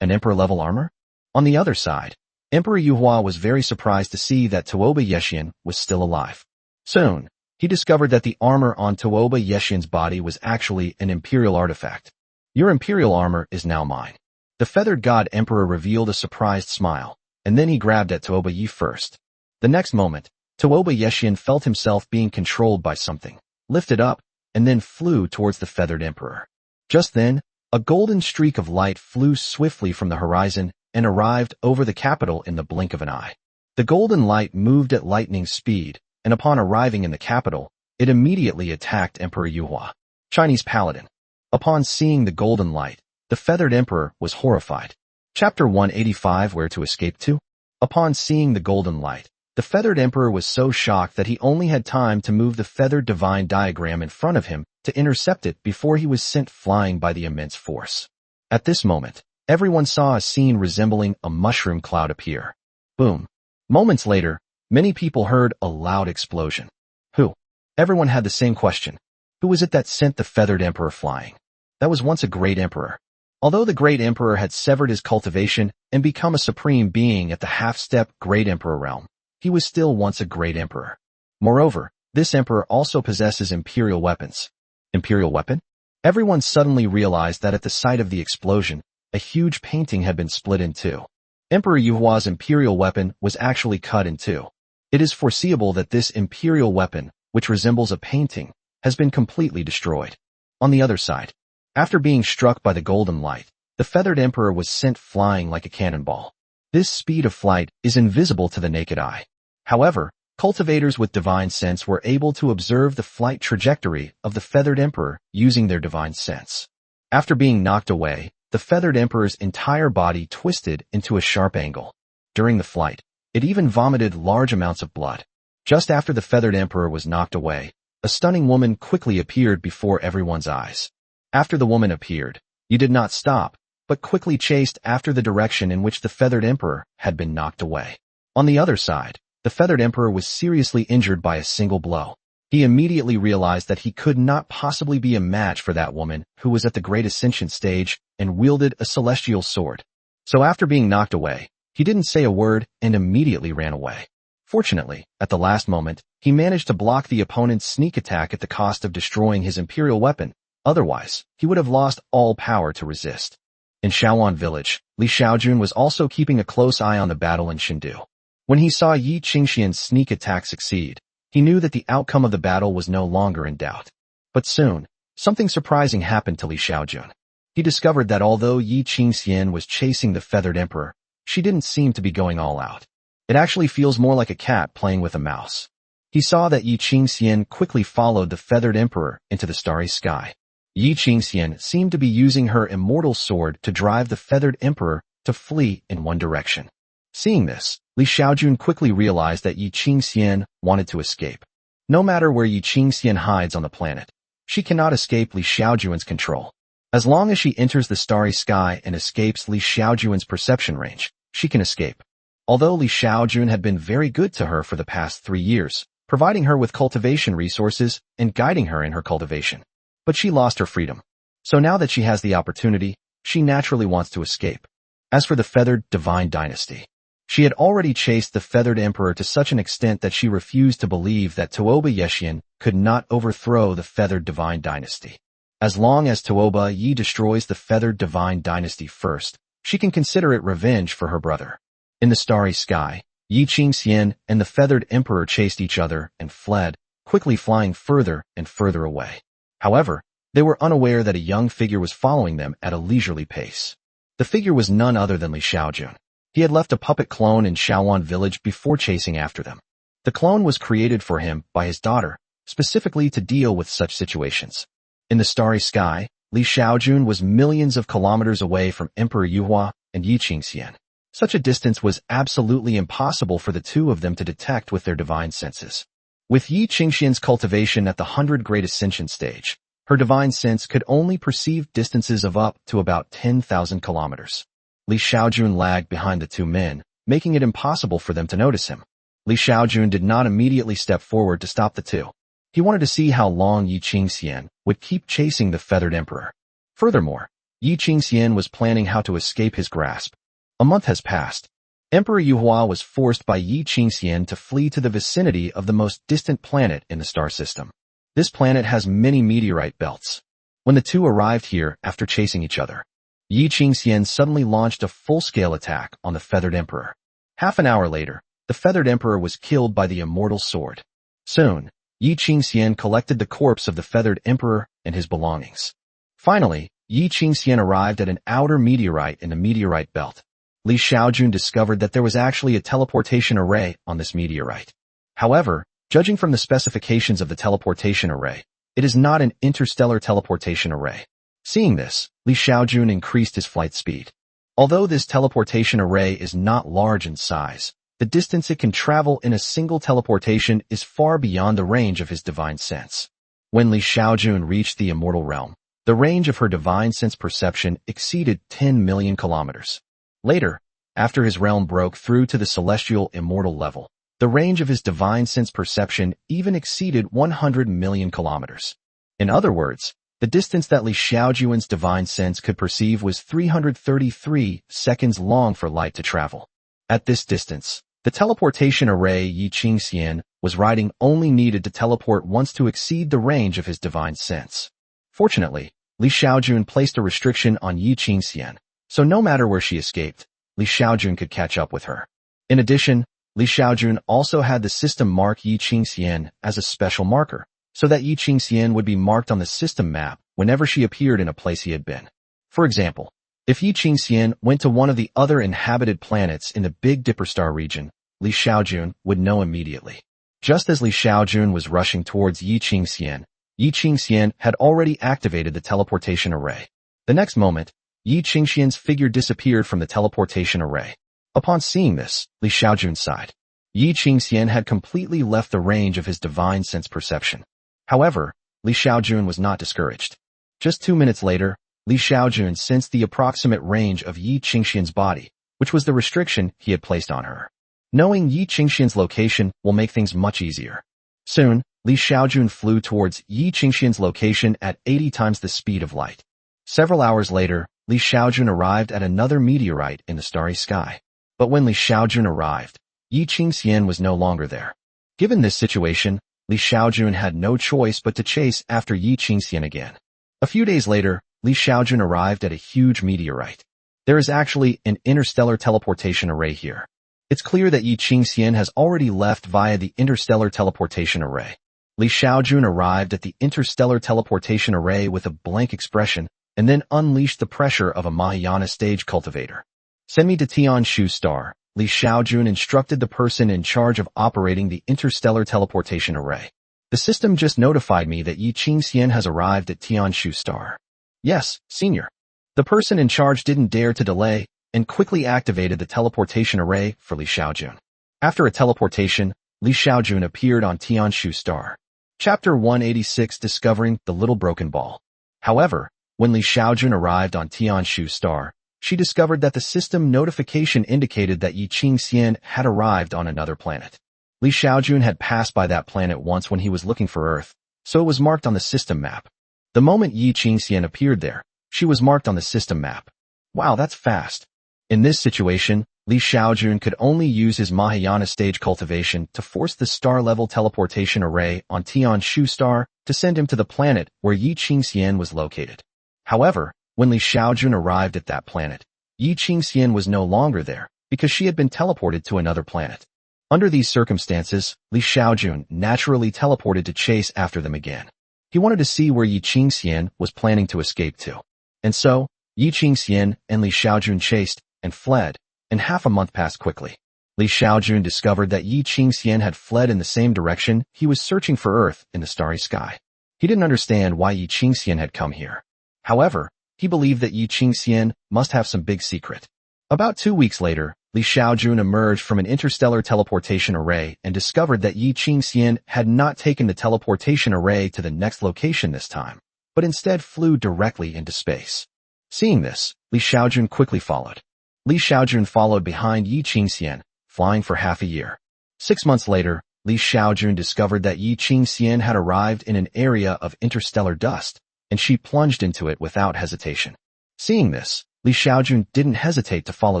A: An emperor-level armor? On the other side, Emperor Yuhua was very surprised to see that Tuoba Yeshian was still alive. Soon, he discovered that the armor on Tuoba Yeshian's body was actually an imperial artifact. Your imperial armor is now mine. The feathered god emperor revealed a surprised smile, and then he grabbed at Tuoba Yi first. The next moment, Tuoba Yeshian felt himself being controlled by something, lifted up, and then flew towards the feathered emperor. Just then, a golden streak of light flew swiftly from the horizon and arrived over the capital in the blink of an eye. The golden light moved at lightning speed, and upon arriving in the capital, it immediately attacked Emperor Yuhua, Chinese paladin. Upon seeing the golden light, the feathered emperor was horrified. Chapter 185 Where to Escape To? Upon seeing the golden light, the feathered emperor was so shocked that he only had time to move the feathered divine diagram in front of him to intercept it before he was sent flying by the immense force. At this moment, everyone saw a scene resembling a mushroom cloud appear. Boom. Moments later, many people heard a loud explosion. Who? Everyone had the same question. Who was it that sent the feathered emperor flying? That was once a great emperor. Although the great emperor had severed his cultivation and become a supreme being at the half-step great emperor realm, he was still once a great emperor. Moreover, this emperor also possesses imperial weapons. Imperial weapon? Everyone suddenly realized that at the sight of the explosion, a huge painting had been split in two. Emperor Yuhua's imperial weapon was actually cut in two. It is foreseeable that this imperial weapon, which resembles a painting, has been completely destroyed. On the other side, after being struck by the golden light, the feathered emperor was sent flying like a cannonball. This speed of flight is invisible to the naked eye. However, cultivators with divine sense were able to observe the flight trajectory of the feathered emperor using their divine sense. After being knocked away, the feathered emperor's entire body twisted into a sharp angle. During the flight, it even vomited large amounts of blood. Just after the feathered emperor was knocked away, a stunning woman quickly appeared before everyone's eyes. After the woman appeared, he did not stop, but quickly chased after the direction in which the feathered emperor had been knocked away. On the other side, the feathered emperor was seriously injured by a single blow. He immediately realized that he could not possibly be a match for that woman who was at the great ascension stage and wielded a celestial sword. So after being knocked away, he didn't say a word and immediately ran away. Fortunately, at the last moment, he managed to block the opponent's sneak attack at the cost of destroying his imperial weapon. Otherwise, he would have lost all power to resist. In Xiaojun village, Xiaojun was also keeping a close eye on the battle in Shindu. When he saw Yi Qingxian's sneak attack succeed, he knew that the outcome of the battle was no longer in doubt. But soon, something surprising happened to Xiaojun. He discovered that although Yi Qingxian was chasing the feathered emperor, she didn't seem to be going all out. It actually feels more like a cat playing with a mouse. He saw that Yi Qingxian quickly followed the feathered emperor into the starry sky. Yi Qingxian seemed to be using her immortal sword to drive the feathered emperor to flee in one direction. Seeing this, Xiaojun quickly realized that Yi Qingxian wanted to escape. No matter where Yi Qingxian hides on the planet, she cannot escape Xiaojun's control. As long as she enters the starry sky and escapes Xiaojun's perception range, she can escape. Although Xiaojun had been very good to her for the past 3 years, providing her with cultivation resources and guiding her in her cultivation. But she lost her freedom. So now that she has the opportunity, she naturally wants to escape. As for the feathered divine dynasty, She had already chased the feathered emperor to such an extent that she refused to believe that Tuoba Yeshian could not overthrow the feathered divine dynasty. As long as Tuoba Yi destroys the feathered divine dynasty first, she can consider it revenge for her brother. In the starry sky, Yi Qingxian and the feathered emperor chased each other and fled, quickly flying further and further away. However, they were unaware that a young figure was following them at a leisurely pace. The figure was none other than Li Xiaojun. He had left a puppet clone in Xiaojun village before chasing after them. The clone was created for him by his daughter, specifically to deal with such situations. In the starry sky, Li Xiaojun was millions of kilometers away from Emperor Yuhua and Yi Qingxian. Such a distance was absolutely impossible for the two of them to detect with their divine senses. With Yi Qingxian's cultivation at the 100-grade ascension stage, her divine sense could only perceive distances of up to about 10,000 kilometers. Li Xiaojun lagged behind the two men, making it impossible for them to notice him. Li Xiaojun did not immediately step forward to stop the two. He wanted to see how long Yi Qingxian would keep chasing the feathered emperor. Furthermore, Yi Qingxian was planning how to escape his grasp. A month has passed. Emperor Yuhua was forced by Yi Qingxian to flee to the vicinity of the most distant planet in the star system. This planet has many meteorite belts. When the two arrived here after chasing each other, Yi Qingxian suddenly launched a full-scale attack on the feathered emperor. Half an hour later, the feathered emperor was killed by the immortal sword. Soon, Yi Qingxian collected the corpse of the feathered emperor and his belongings. Finally, Yi Qingxian arrived at an outer meteorite in the meteorite belt. Li Xiaojun discovered that there was actually a teleportation array on this meteorite. However, judging from the specifications of the teleportation array, it is not an interstellar teleportation array. Seeing this, Li Xiaojun increased his flight speed. Although this teleportation array is not large in size, the distance it can travel in a single teleportation is far beyond the range of his divine sense. When Li Xiaojun reached the immortal realm, the range of her divine sense perception exceeded 10 million kilometers. Later, after his realm broke through to the celestial immortal level, the range of his divine sense perception even exceeded 100 million kilometers. In other words, the distance that Li Xiaojun's divine sense could perceive was 333 seconds long for light to travel. At this distance, the teleportation array Yi Qingxian was riding only needed to teleport once to exceed the range of his divine sense. Fortunately, Li Xiaojun placed a restriction on Yi Qingxian, so no matter where she escaped, Li Xiaojun could catch up with her. In addition, Li Xiaojun also had the system mark Yi Qingxian as a special marker, so that Yi Qingxian would be marked on the system map whenever she appeared in a place he had been. For example, if Yi Qingxian went to one of the other inhabited planets in the Big Dipper star region, Li Xiaojun would know immediately. Just as Li Xiaojun was rushing towards Yi Qingxian had already activated the teleportation array. The next moment, Yi Qingxian's figure disappeared from the teleportation array. Upon seeing this, Li Xiaojun sighed. Yi Qingxian had completely left the range of his divine sense perception. However, Li Xiaojun was not discouraged. Just 2 minutes later, Li Xiaojun sensed the approximate range of Yi Qingxian's body, which was the restriction he had placed on her. Knowing Yi Qingxian's location will make things much easier. Soon, Li Xiaojun flew towards Yi Qingxian's location at 80 times the speed of light. Several hours later, Li Xiaojun arrived at another meteorite in the starry sky. But when Li Xiaojun arrived, Yi Qingxian was no longer there. Given this situation, Li Xiaojun had no choice but to chase after Yi Qingxian again. A few days later, Li Xiaojun arrived at a huge meteorite. There is actually an interstellar teleportation array here. It's clear that Yi Qingxian has already left via the interstellar teleportation array. Li Xiaojun arrived at the interstellar teleportation array with a blank expression and then unleashed the pressure of a Mahayana stage cultivator. Send me to Tianshu Star, Li Xiaojun instructed the person in charge of operating the interstellar teleportation array. The system just notified me that Yi Qingxian has arrived at Tianshu Star. Yes, Senior. The person in charge didn't dare to delay and quickly activated the teleportation array for Li Xiaojun. After a teleportation, Li Xiaojun appeared on Tianshu Star. Chapter 186 Discovering the Little Broken Ball. However, when Li Xiaojun arrived on Tianshu Star, she discovered that the system notification indicated that Yi Qingxian had arrived on another planet. Li Xiaojun had passed by that planet once when he was looking for Earth, so it was marked on the system map. The moment Yi Qingxian appeared there, she was marked on the system map. Wow, that's fast. In this situation, Li Xiaojun could only use his Mahayana stage cultivation to force the star-level teleportation array on Tian Shu star to send him to the planet where Yi Qingxian was located. However, when Li Xiaojun arrived at that planet, Yi Qingxian was no longer there because she had been teleported to another planet. Under these circumstances, Li Xiaojun naturally teleported to chase after them again. He wanted to see where Yi Qingxian was planning to escape to. And so, Yi Qingxian and Li Xiaojun chased and fled, and half a month passed quickly. Li Xiaojun discovered that Yi Qingxian had fled in the same direction he was searching for Earth in the starry sky. He didn't understand why Yi Qingxian had come here. However, he believed that Yi Qingxian must have some big secret. About 2 weeks later, Li Xiaojun emerged from an interstellar teleportation array and discovered that Yi Qingxian had not taken the teleportation array to the next location this time, but instead flew directly into space. Seeing this, Li Xiaojun quickly followed. Li Xiaojun followed behind Yi Qingxian, flying for half a year. 6 months later, Li Xiaojun discovered that Yi Qingxian had arrived in an area of interstellar dust, and she plunged into it without hesitation. Seeing this, Li Xiaojun didn't hesitate to follow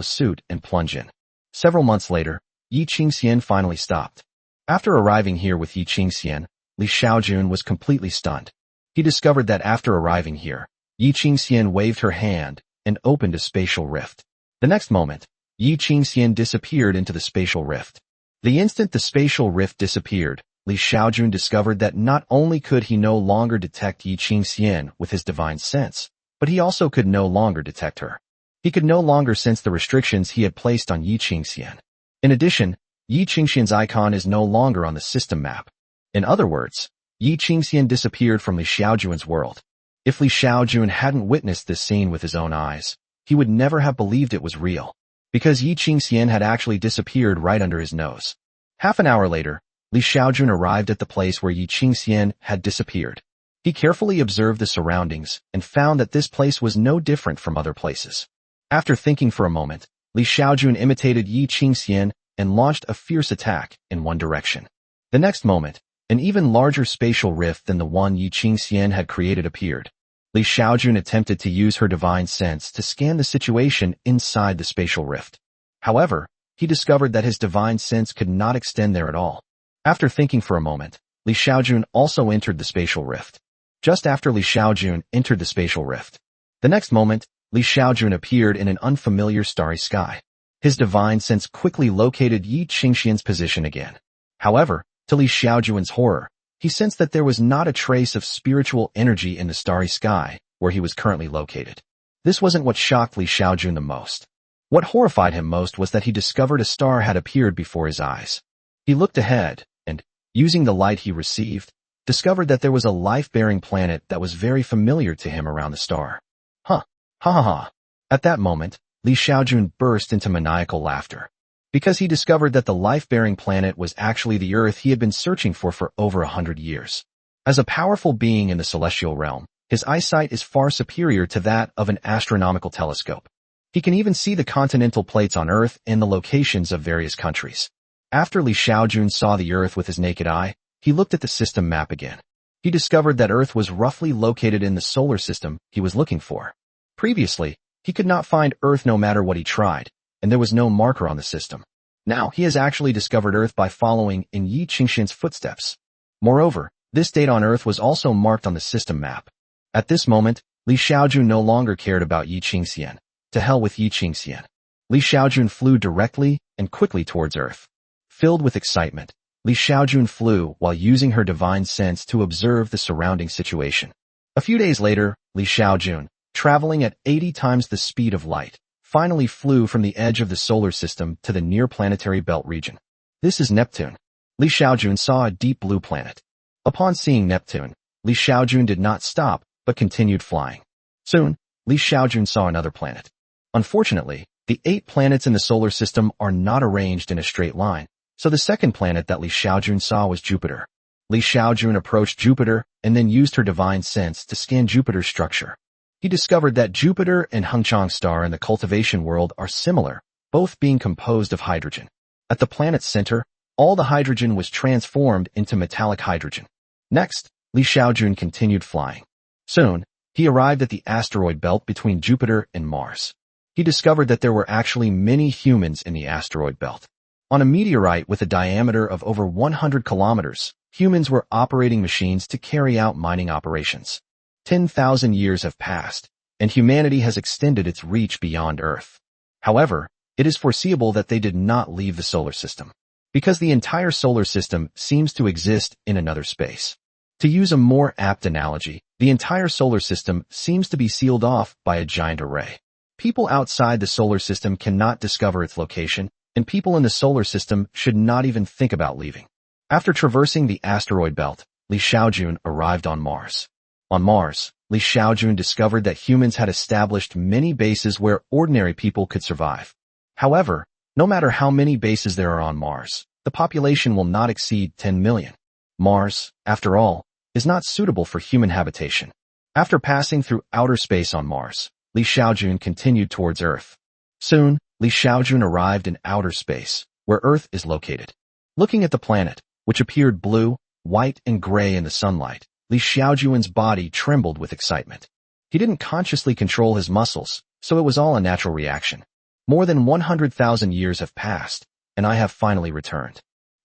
A: suit and plunge in. Several months later, Yi Qingxian finally stopped. After arriving here with Yi Qingxian, Li Xiaojun was completely stunned. He discovered that after arriving here, Yi Qingxian waved her hand and opened a spatial rift. The next moment, Yi Qingxian disappeared into the spatial rift. The instant the spatial rift disappeared, Li Xiaojun discovered that not only could he no longer detect Yi Qingxian with his divine sense, but he also could no longer detect her. He could no longer sense the restrictions he had placed on Yi Qingxian. In addition, Yi Qingxian's icon is no longer on the system map. In other words, Yi Qingxian disappeared from Li Xiaojun's world. If Li Xiaojun hadn't witnessed this scene with his own eyes, he would never have believed it was real, because Yi Qingxian had actually disappeared right under his nose. Half an hour later, Li Xiaojun arrived at the place where Yi Qingxian had disappeared. He carefully observed the surroundings and found that this place was no different from other places. After thinking for a moment, Li Xiaojun imitated Yi Qingxian and launched a fierce attack in one direction. The next moment, an even larger spatial rift than the one Yi Qingxian had created appeared. Li Xiaojun attempted to use her divine sense to scan the situation inside the spatial rift. However, he discovered that his divine sense could not extend there at all. After thinking for a moment, Li Xiaojun also entered the spatial rift. Just after Li Xiaojun entered the spatial rift, the next moment, Li Xiaojun appeared in an unfamiliar starry sky. His divine sense quickly located Yi Qingxian's position again. However, to Li Xiaojun's horror, he sensed that there was not a trace of spiritual energy in the starry sky where he was currently located. This wasn't what shocked Li Xiaojun the most. What horrified him most was that he discovered a star had appeared before his eyes. He looked ahead and, using the light he received, discovered that there was a life-bearing planet that was very familiar to him around the star. Ha ha ha. At that moment, Li Xiaojun burst into maniacal laughter, because he discovered that the life-bearing planet was actually the Earth he had been searching for over 100 years. As a powerful being in the celestial realm, his eyesight is far superior to that of an astronomical telescope. He can even see the continental plates on Earth and the locations of various countries. After Li Xiaojun saw the Earth with his naked eye, he looked at the system map again. He discovered that Earth was roughly located in the solar system he was looking for. Previously, he could not find Earth no matter what he tried, and there was no marker on the system. Now, he has actually discovered Earth by following in Yi Qingxian's footsteps. Moreover, this date on Earth was also marked on the system map. At this moment, Li Xiaojun no longer cared about Yi Qingxian. To hell with Yi Qingxian. Li Xiaojun flew directly and quickly towards Earth. Filled with excitement, Li Xiaojun flew while using her divine sense to observe the surrounding situation. A few days later, Li Xiaojun, traveling at 80 times the speed of light, finally flew from the edge of the solar system to the near planetary belt region. This is Neptune. Li Xiaojun saw a deep blue planet. Upon seeing Neptune, Li Xiaojun did not stop, but continued flying. Soon, Li Xiaojun saw another planet. Unfortunately, the 8 planets in the solar system are not arranged in a straight line, so the second planet that Li Xiaojun saw was Jupiter. Li Xiaojun approached Jupiter and then used her divine sense to scan Jupiter's structure. He discovered that Jupiter and Hengchang star in the cultivation world are similar, both being composed of hydrogen. At the planet's center, all the hydrogen was transformed into metallic hydrogen. Next, Li Xiaojun continued flying. Soon, he arrived at the asteroid belt between Jupiter and Mars. he discovered that there were actually many humans in the asteroid belt. On a meteorite with a diameter of over 100 kilometers, humans were operating machines to carry out mining operations. 10,000 years have passed, and humanity has extended its reach beyond Earth. However, it is foreseeable that they did not leave the solar system, because the entire solar system seems to exist in another space. To use a more apt analogy, the entire solar system seems to be sealed off by a giant array. People outside the solar system cannot discover its location, and people in the solar system should not even think about leaving. After traversing the asteroid belt, Xiaojun arrived on Mars. On Mars, Xiaojun discovered that humans had established many bases where ordinary people could survive. However, no matter how many bases there are on Mars, the population will not exceed 10 million. Mars, after all, is not suitable for human habitation. After passing through outer space on Mars, Xiaojun continued towards Earth. Soon, Xiaojun arrived in outer space, where Earth is located. Looking at the planet, which appeared blue, white, and gray in the sunlight, Xiaojun's body trembled with excitement. He didn't consciously control his muscles, so it was all a natural reaction. More than 100,000 years have passed, and I have finally returned.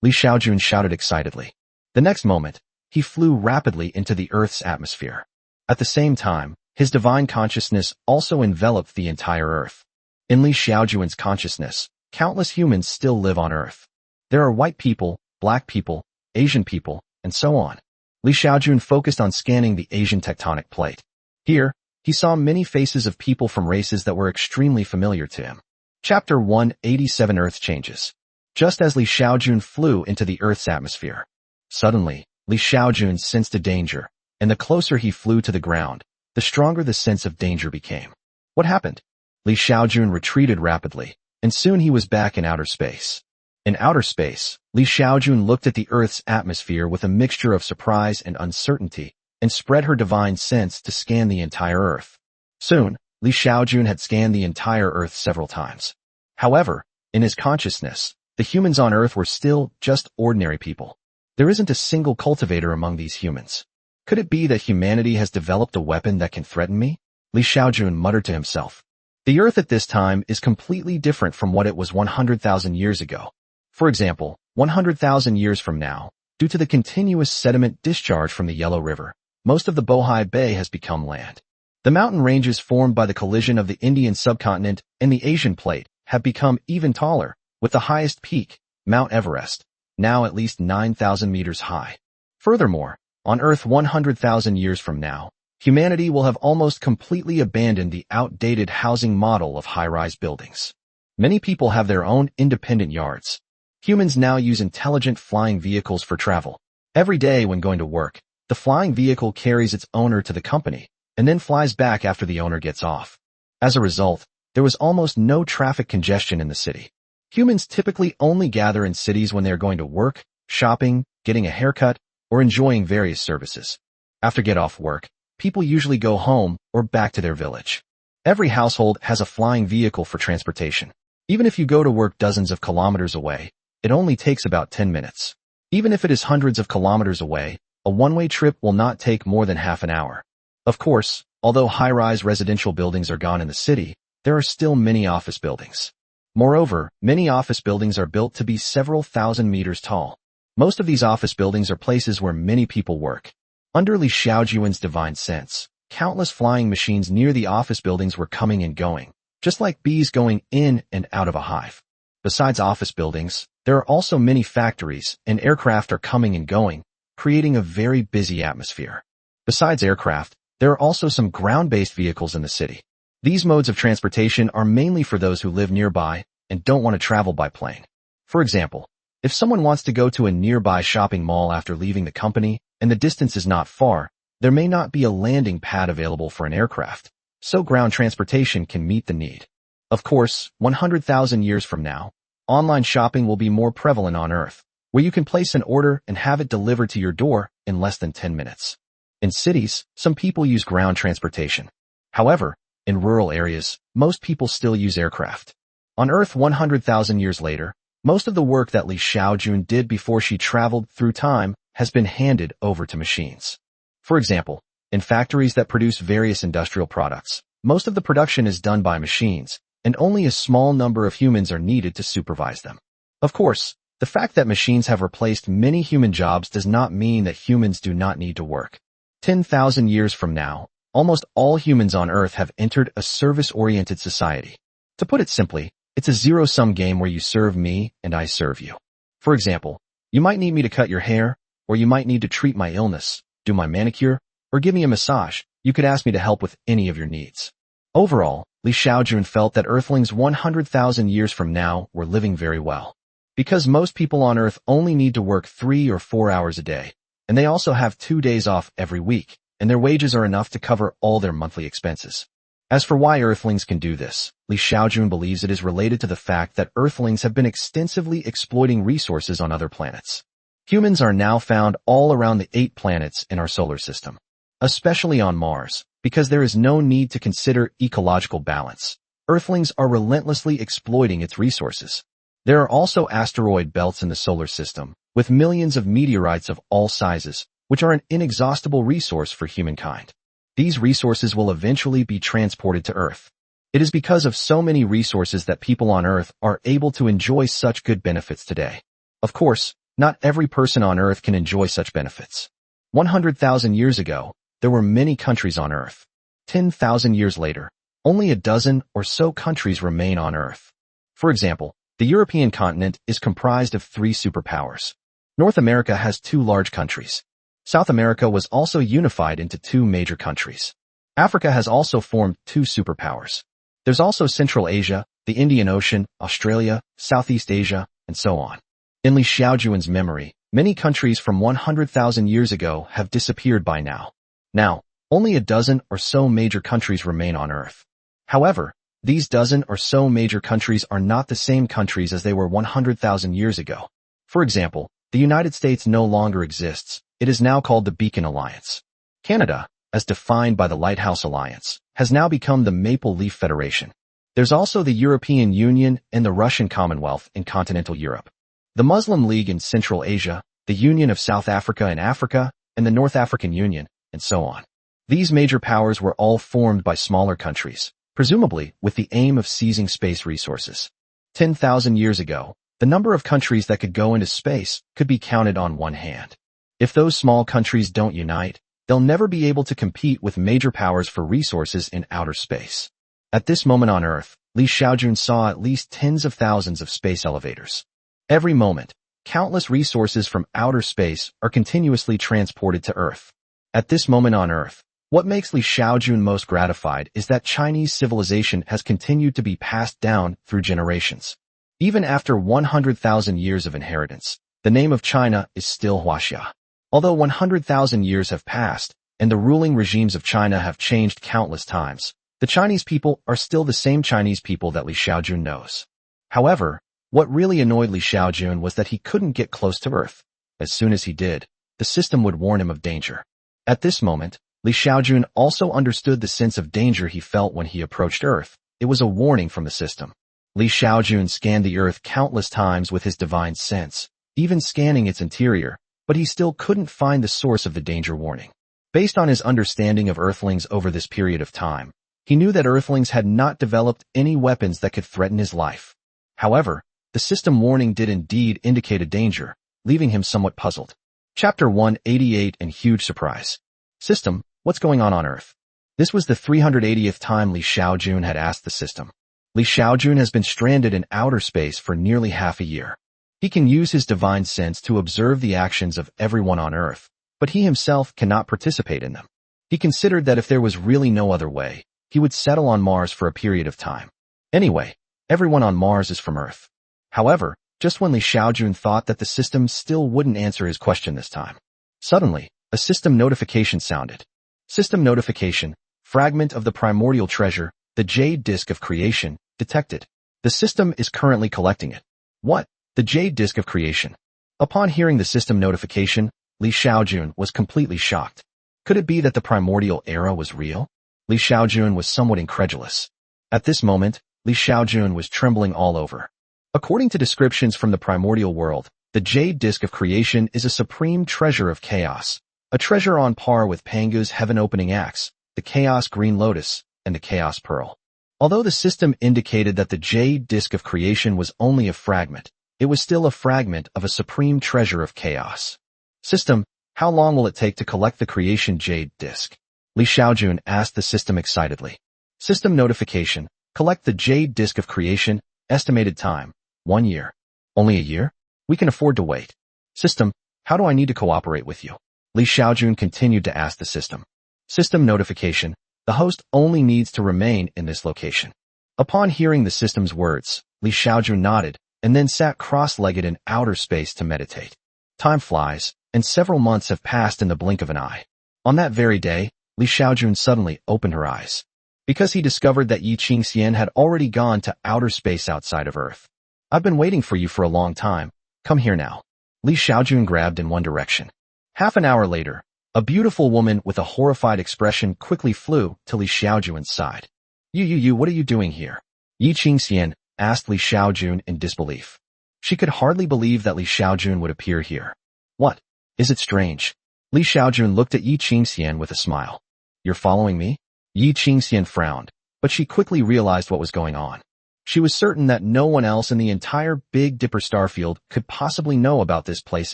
A: Xiaojun shouted excitedly. The next moment, he flew rapidly into the Earth's atmosphere. At the same time, his divine consciousness also enveloped the entire Earth. In Xiaojun's consciousness, countless humans still live on Earth. There are white people, black people, Asian people, and so on. Xiaojun focused on scanning the Asian tectonic plate. Here, he saw many faces of people from races that were extremely familiar to him. Chapter 187 Earth Changes. Just as Xiaojun flew into the Earth's atmosphere, suddenly, Xiaojun sensed a danger, and the closer he flew to the ground, the stronger the sense of danger became. What happened? Xiaojun retreated rapidly, and soon he was back in outer space. In outer space, Xiaojun looked at the Earth's atmosphere with a mixture of surprise and uncertainty, and spread her divine sense to scan the entire Earth. Soon, Xiaojun had scanned the entire Earth several times. However, in his consciousness, the humans on Earth were still just ordinary people. There isn't a single cultivator among these humans. Could it be that humanity has developed a weapon that can threaten me? Xiaojun muttered to himself. The Earth at this time is completely different from what it was 100,000 years ago. For example, 100,000 years from now, due to the continuous sediment discharge from the Yellow River, most of the Bohai Bay has become land. The mountain ranges formed by the collision of the Indian subcontinent and the Asian plate have become even taller, with the highest peak, Mount Everest, now at least 9,000 meters high. Furthermore, on Earth 100,000 years from now, humanity will have almost completely abandoned the outdated housing model of high-rise buildings. Many people have their own independent yards. Humans now use intelligent flying vehicles for travel. Every day when going to work, the flying vehicle carries its owner to the company, and then flies back after the owner gets off. As a result, there was almost no traffic congestion in the city. Humans typically only gather in cities when they are going to work, shopping, getting a haircut, or enjoying various services. After get off work, people usually go home or back to their village. Every household has a flying vehicle for transportation. Even if you go to work dozens of kilometers away, it only takes about 10 minutes. Even if it is hundreds of kilometers away, a one-way trip will not take more than half an hour. Of course, although high-rise residential buildings are gone in the city, there are still many office buildings. Moreover, many office buildings are built to be several thousand meters tall. Most of these office buildings are places where many people work. Under Xiaojun's divine sense, countless flying machines near the office buildings were coming and going, just like bees going in and out of a hive. Besides office buildings, there are also many factories, and aircraft are coming and going, creating a very busy atmosphere. Besides aircraft, there are also some ground-based vehicles in the city. These modes of transportation are mainly for those who live nearby and don't want to travel by plane. For example, if someone wants to go to a nearby shopping mall after leaving the company and the distance is not far, there may not be a landing pad available for an aircraft, so ground transportation can meet the need. Of course, 100,000 years from now, online shopping will be more prevalent on Earth, where you can place an order and have it delivered to your door in less than 10 minutes. In cities, some people use ground transportation. However, in rural areas, most people still use aircraft. On Earth 100,000 years later, most of the work that Xiaojun did before she traveled through time has been handed over to machines. For example, in factories that produce various industrial products, most of the production is done by machines, and only a small number of humans are needed to supervise them. Of course, the fact that machines have replaced many human jobs does not mean that humans do not need to work. 10,000 years from now, almost all humans on Earth have entered a service-oriented society. To put it simply, it's a zero-sum game where you serve me and I serve you. For example, you might need me to cut your hair, or you might need to treat my illness, do my manicure, or give me a massage. You could ask me to help with any of your needs. Overall, Xiaojun felt that Earthlings 100,000 years from now were living very well. Because most people on Earth only need to work 3 or 4 hours a day, and they also have 2 days off every week, and their wages are enough to cover all their monthly expenses. As for why Earthlings can do this, Xiaojun believes it is related to the fact that Earthlings have been extensively exploiting resources on other planets. Humans are now found all around the 8 planets in our solar system, especially on Mars, because there is no need to consider ecological balance. Earthlings are relentlessly exploiting its resources. There are also asteroid belts in the solar system, with millions of meteorites of all sizes, which are an inexhaustible resource for humankind. These resources will eventually be transported to Earth. It is because of so many resources that people on Earth are able to enjoy such good benefits today. Of course, not every person on Earth can enjoy such benefits. 100,000 years ago, there were many countries on Earth. 10,000 years later, only a dozen or so countries remain on Earth. For example, the European continent is comprised of 3 superpowers. North America has 2 large countries. South America was also unified into 2 major countries. Africa has also formed 2 superpowers. There's also Central Asia, the Indian Ocean, Australia, Southeast Asia, and so on. In Xiaojun's memory, many countries from 100,000 years ago have disappeared by now. Now, only a dozen or so major countries remain on Earth. However, these dozen or so major countries are not the same countries as they were 100,000 years ago. For example, the United States no longer exists. It is now called the Beacon Alliance. Canada, as defined by the Lighthouse Alliance, has now become the Maple Leaf Federation. There's also the European Union and the Russian Commonwealth in continental Europe, the Muslim League in Central Asia, the Union of South Africa and Africa, and the North African Union, and so on. These major powers were all formed by smaller countries, presumably with the aim of seizing space resources. 10,000 years ago, the number of countries that could go into space could be counted on one hand. If those small countries don't unite, they'll never be able to compete with major powers for resources in outer space. At this moment on Earth, Xiaojun saw at least tens of thousands of space elevators. Every moment, countless resources from outer space are continuously transported to Earth. At this moment on Earth, what makes Xiaojun most gratified is that Chinese civilization has continued to be passed down through generations. Even after 100,000 years of inheritance, the name of China is still Huaxia. Although 100,000 years have passed, and the ruling regimes of China have changed countless times, the Chinese people are still the same Chinese people that Xiaojun knows. However, what really annoyed Xiaojun was that he couldn't get close to Earth. As soon as he did, the system would warn him of danger. At this moment, Xiaojun also understood the sense of danger he felt when he approached Earth. It was a warning from the system. Xiaojun scanned the Earth countless times with his divine sense, even scanning its interior, but he still couldn't find the source of the danger warning. Based on his understanding of Earthlings over this period of time, he knew that Earthlings had not developed any weapons that could threaten his life. However, the system warning did indeed indicate a danger, leaving him somewhat puzzled. Chapter 188 and Huge Surprise. System, what's going on Earth? This was the 380th time Xiaojun had asked the system. Xiaojun has been stranded in outer space for nearly half a year. He can use his divine sense to observe the actions of everyone on Earth, but he himself cannot participate in them. He considered that if there was really no other way, he would settle on Mars for a period of time. Anyway, everyone on Mars is from Earth. However, just when Xiaojun thought that the system still wouldn't answer his question this time, suddenly, a system notification sounded. System notification, fragment of the primordial treasure, the jade disk of creation, detected. The system is currently collecting it. What? The jade disk of creation. Upon hearing the system notification, Xiaojun was completely shocked. Could it be that the primordial era was real? Xiaojun was somewhat incredulous. At this moment, Xiaojun was trembling all over. According to descriptions from the primordial world, the jade disk of creation is a supreme treasure of chaos, a treasure on par with Pangu's heaven-opening axe, the chaos green lotus, and the chaos pearl. Although the system indicated that the jade disk of creation was only a fragment, it was still a fragment of a supreme treasure of chaos. System, how long will it take to collect the creation jade disk? Xiaojun asked the system excitedly. System notification, collect the jade disk of creation, estimated time, 1 year. Only a year? We can afford to wait. System, how do I need to cooperate with you? Xiaojun continued to ask the system. System notification, the host only needs to remain in this location. Upon hearing the system's words, Xiaojun nodded and then sat cross-legged in outer space to meditate. Time flies, and several months have passed in the blink of an eye. On that very day, Xiaojun suddenly opened her eyes, because he discovered that Yi Qingxian had already gone to outer space outside of Earth. I've been waiting for you for a long time. Come here now. Xiaojun grabbed in one direction. Half an hour later, a beautiful woman with a horrified expression quickly flew to Xiaojun's side. You, what are you doing here? Yi Qingxian asked Xiaojun in disbelief. She could hardly believe that Xiaojun would appear here. What? Is it strange? Xiaojun looked at Yi Qingxian with a smile. You're following me? Yi Qingxian frowned, but she quickly realized what was going on. She was certain that no one else in the entire Big Dipper starfield could possibly know about this place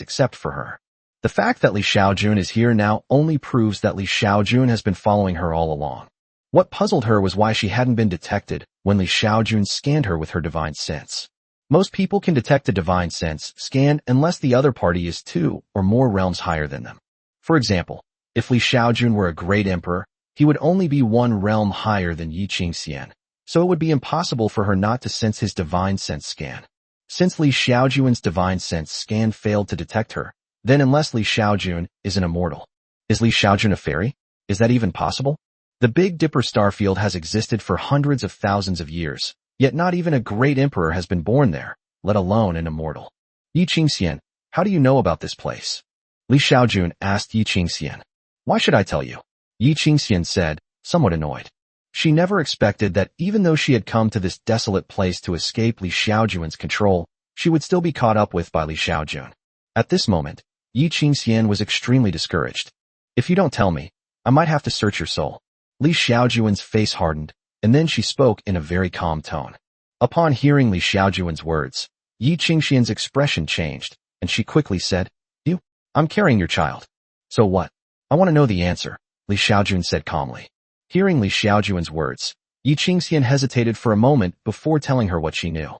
A: except for her. The fact that Xiaojun is here now only proves that Xiaojun has been following her all along. What puzzled her was why she hadn't been detected when Xiaojun scanned her with her divine sense. Most people can detect a divine sense scan unless the other party is 2 or more realms higher than them. For example, if Xiaojun were a great emperor, he would only be 1 realm higher than Yi Qingxian, so it would be impossible for her not to sense his divine sense scan. Since Xiaojun's divine sense scan failed to detect her, then unless Xiaojun is an immortal. Is Xiaojun a fairy? Is that even possible? The Big Dipper starfield has existed for hundreds of thousands of years, yet not even a great emperor has been born there, let alone an immortal. Yi Qingxian, how do you know about this place? Xiaojun asked Yi Qingxian. Why should I tell you? Yi Qingxian said, somewhat annoyed. She never expected that even though she had come to this desolate place to escape Xiaojun's control, she would still be caught up with by Xiaojun. At this moment, Yi Qingxian was extremely discouraged. If you don't tell me, I might have to search your soul. Xiaojun's face hardened, and then she spoke in a very calm tone. Upon hearing Xiaojun's words, Yi Qingxian's expression changed, and she quickly said, I'm carrying your child. So what? I want to know the answer, Xiaojun said calmly. Hearing Xiaojun's words, Yi Qingxian hesitated for a moment before telling her what she knew.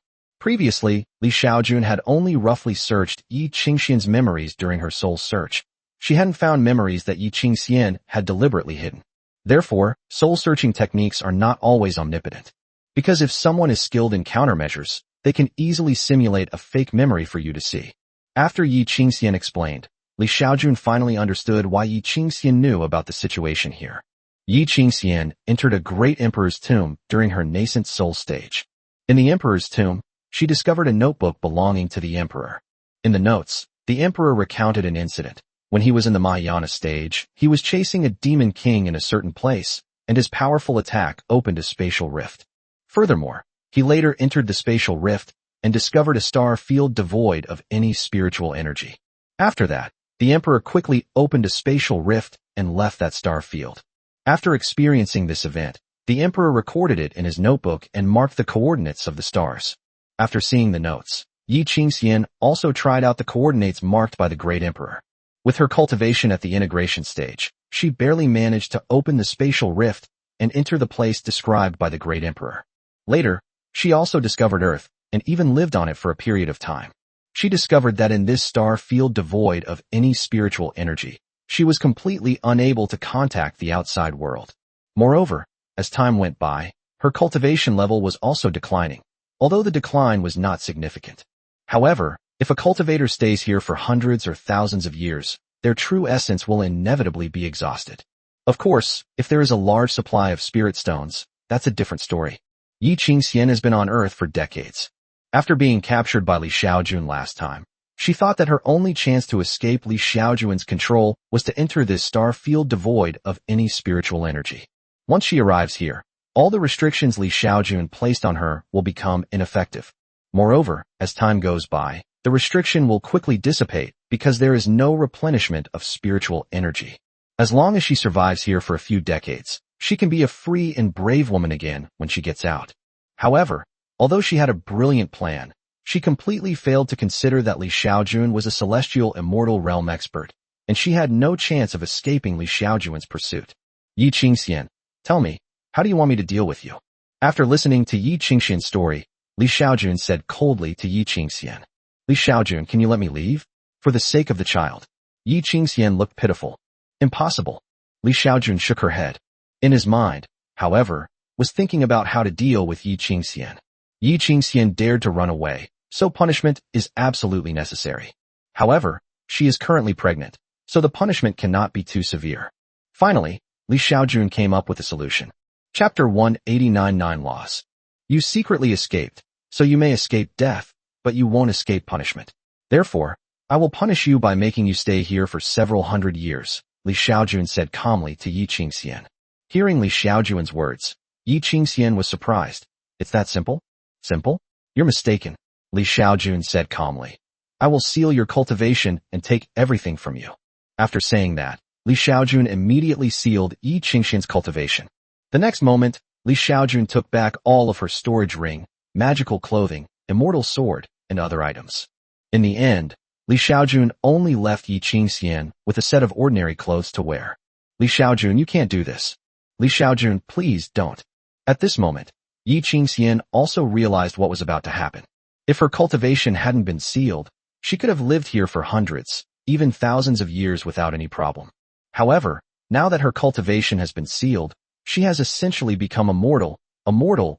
A: Previously, Xiaojun had only roughly searched Yi Qingxian's memories during her soul search. She hadn't found memories that Yi Qingxian had deliberately hidden. Therefore, soul-searching techniques are not always omnipotent. Because if someone is skilled in countermeasures, they can easily simulate a fake memory for you to see. After Yi Qingxian explained, Xiaojun finally understood why Yi Qingxian knew about the situation here. Yi Qingxian entered a great emperor's tomb during her nascent soul stage. In the emperor's tomb, she discovered a notebook belonging to the emperor. In the notes, the emperor recounted an incident. When he was in the Mahayana stage, he was chasing a demon king in a certain place, and his powerful attack opened a spatial rift. Furthermore, he later entered the spatial rift and discovered a star field devoid of any spiritual energy. After that, the emperor quickly opened a spatial rift and left that star field. After experiencing this event, the emperor recorded it in his notebook and marked the coordinates of the stars. After seeing the notes, Yi Qingxian also tried out the coordinates marked by the great emperor. With her cultivation at the integration stage, she barely managed to open the spatial rift and enter the place described by the great emperor. Later, she also discovered Earth and even lived on it for a period of time. She discovered that in this star field devoid of any spiritual energy, she was completely unable to contact the outside world. Moreover, as time went by, her cultivation level was also declining, although the decline was not significant. However, if a cultivator stays here for hundreds or thousands of years, their true essence will inevitably be exhausted. Of course, if there is a large supply of spirit stones, that's a different story. Yi Qingxian has been on Earth for decades. After being captured by Xiaojun last time, she thought that her only chance to escape Xiaojun's control was to enter this star field devoid of any spiritual energy. Once she arrives here, all the restrictions Xiaojun placed on her will become ineffective. Moreover, as time goes by, the restriction will quickly dissipate because there is no replenishment of spiritual energy. As long as she survives here for a few decades, She can be a free and brave woman again when she gets out. However, although she had a brilliant plan, she completely failed to consider that Li Xiaojun was a celestial immortal realm expert, and she had no chance of escaping Li Xiaojun's pursuit. Yi Qingxian, tell me, how do you want me to deal with you? After listening to Yi Qingxian's story, Li Xiaojun said coldly to Yi Qingxian, Li Xiaojun, can you let me leave? For the sake of the child. Yi Qingxian looked pitiful. Impossible. Li Xiaojun shook her head. In his mind, however, was thinking about how to deal with Yi Qingxian. Yi Qingxian dared to run away, so punishment is absolutely necessary. However, she is currently pregnant, so the punishment cannot be too severe. Finally, Li Xiaojun came up with a solution. Chapter 189 9 Laws. You secretly escaped, so you may escape death, but you won't escape punishment. Therefore, I will punish you by making you stay here for several hundred years, Li Xiaojun said calmly to Yi Qingxian. Hearing Li Xiaojun's words, Yi Qingxian was surprised. It's that simple? Simple? You're mistaken, Li Xiaojun said calmly. I will seal your cultivation and take everything from you. After saying that, Li Xiaojun immediately sealed Yi Qingxian's cultivation. The next moment, Li Xiaojun took back all of her storage ring, magical clothing, immortal sword, and other items. In the end, Li Xiaojun only left Yi Qingxian with a set of ordinary clothes to wear. Li Xiaojun, you can't do this. Li Xiaojun, please don't. At this moment, Yi Qingxian also realized what was about to happen. If her cultivation hadn't been sealed, she could have lived here for hundreds, even thousands of years without any problem. However, now that her cultivation has been sealed, she has essentially become immortal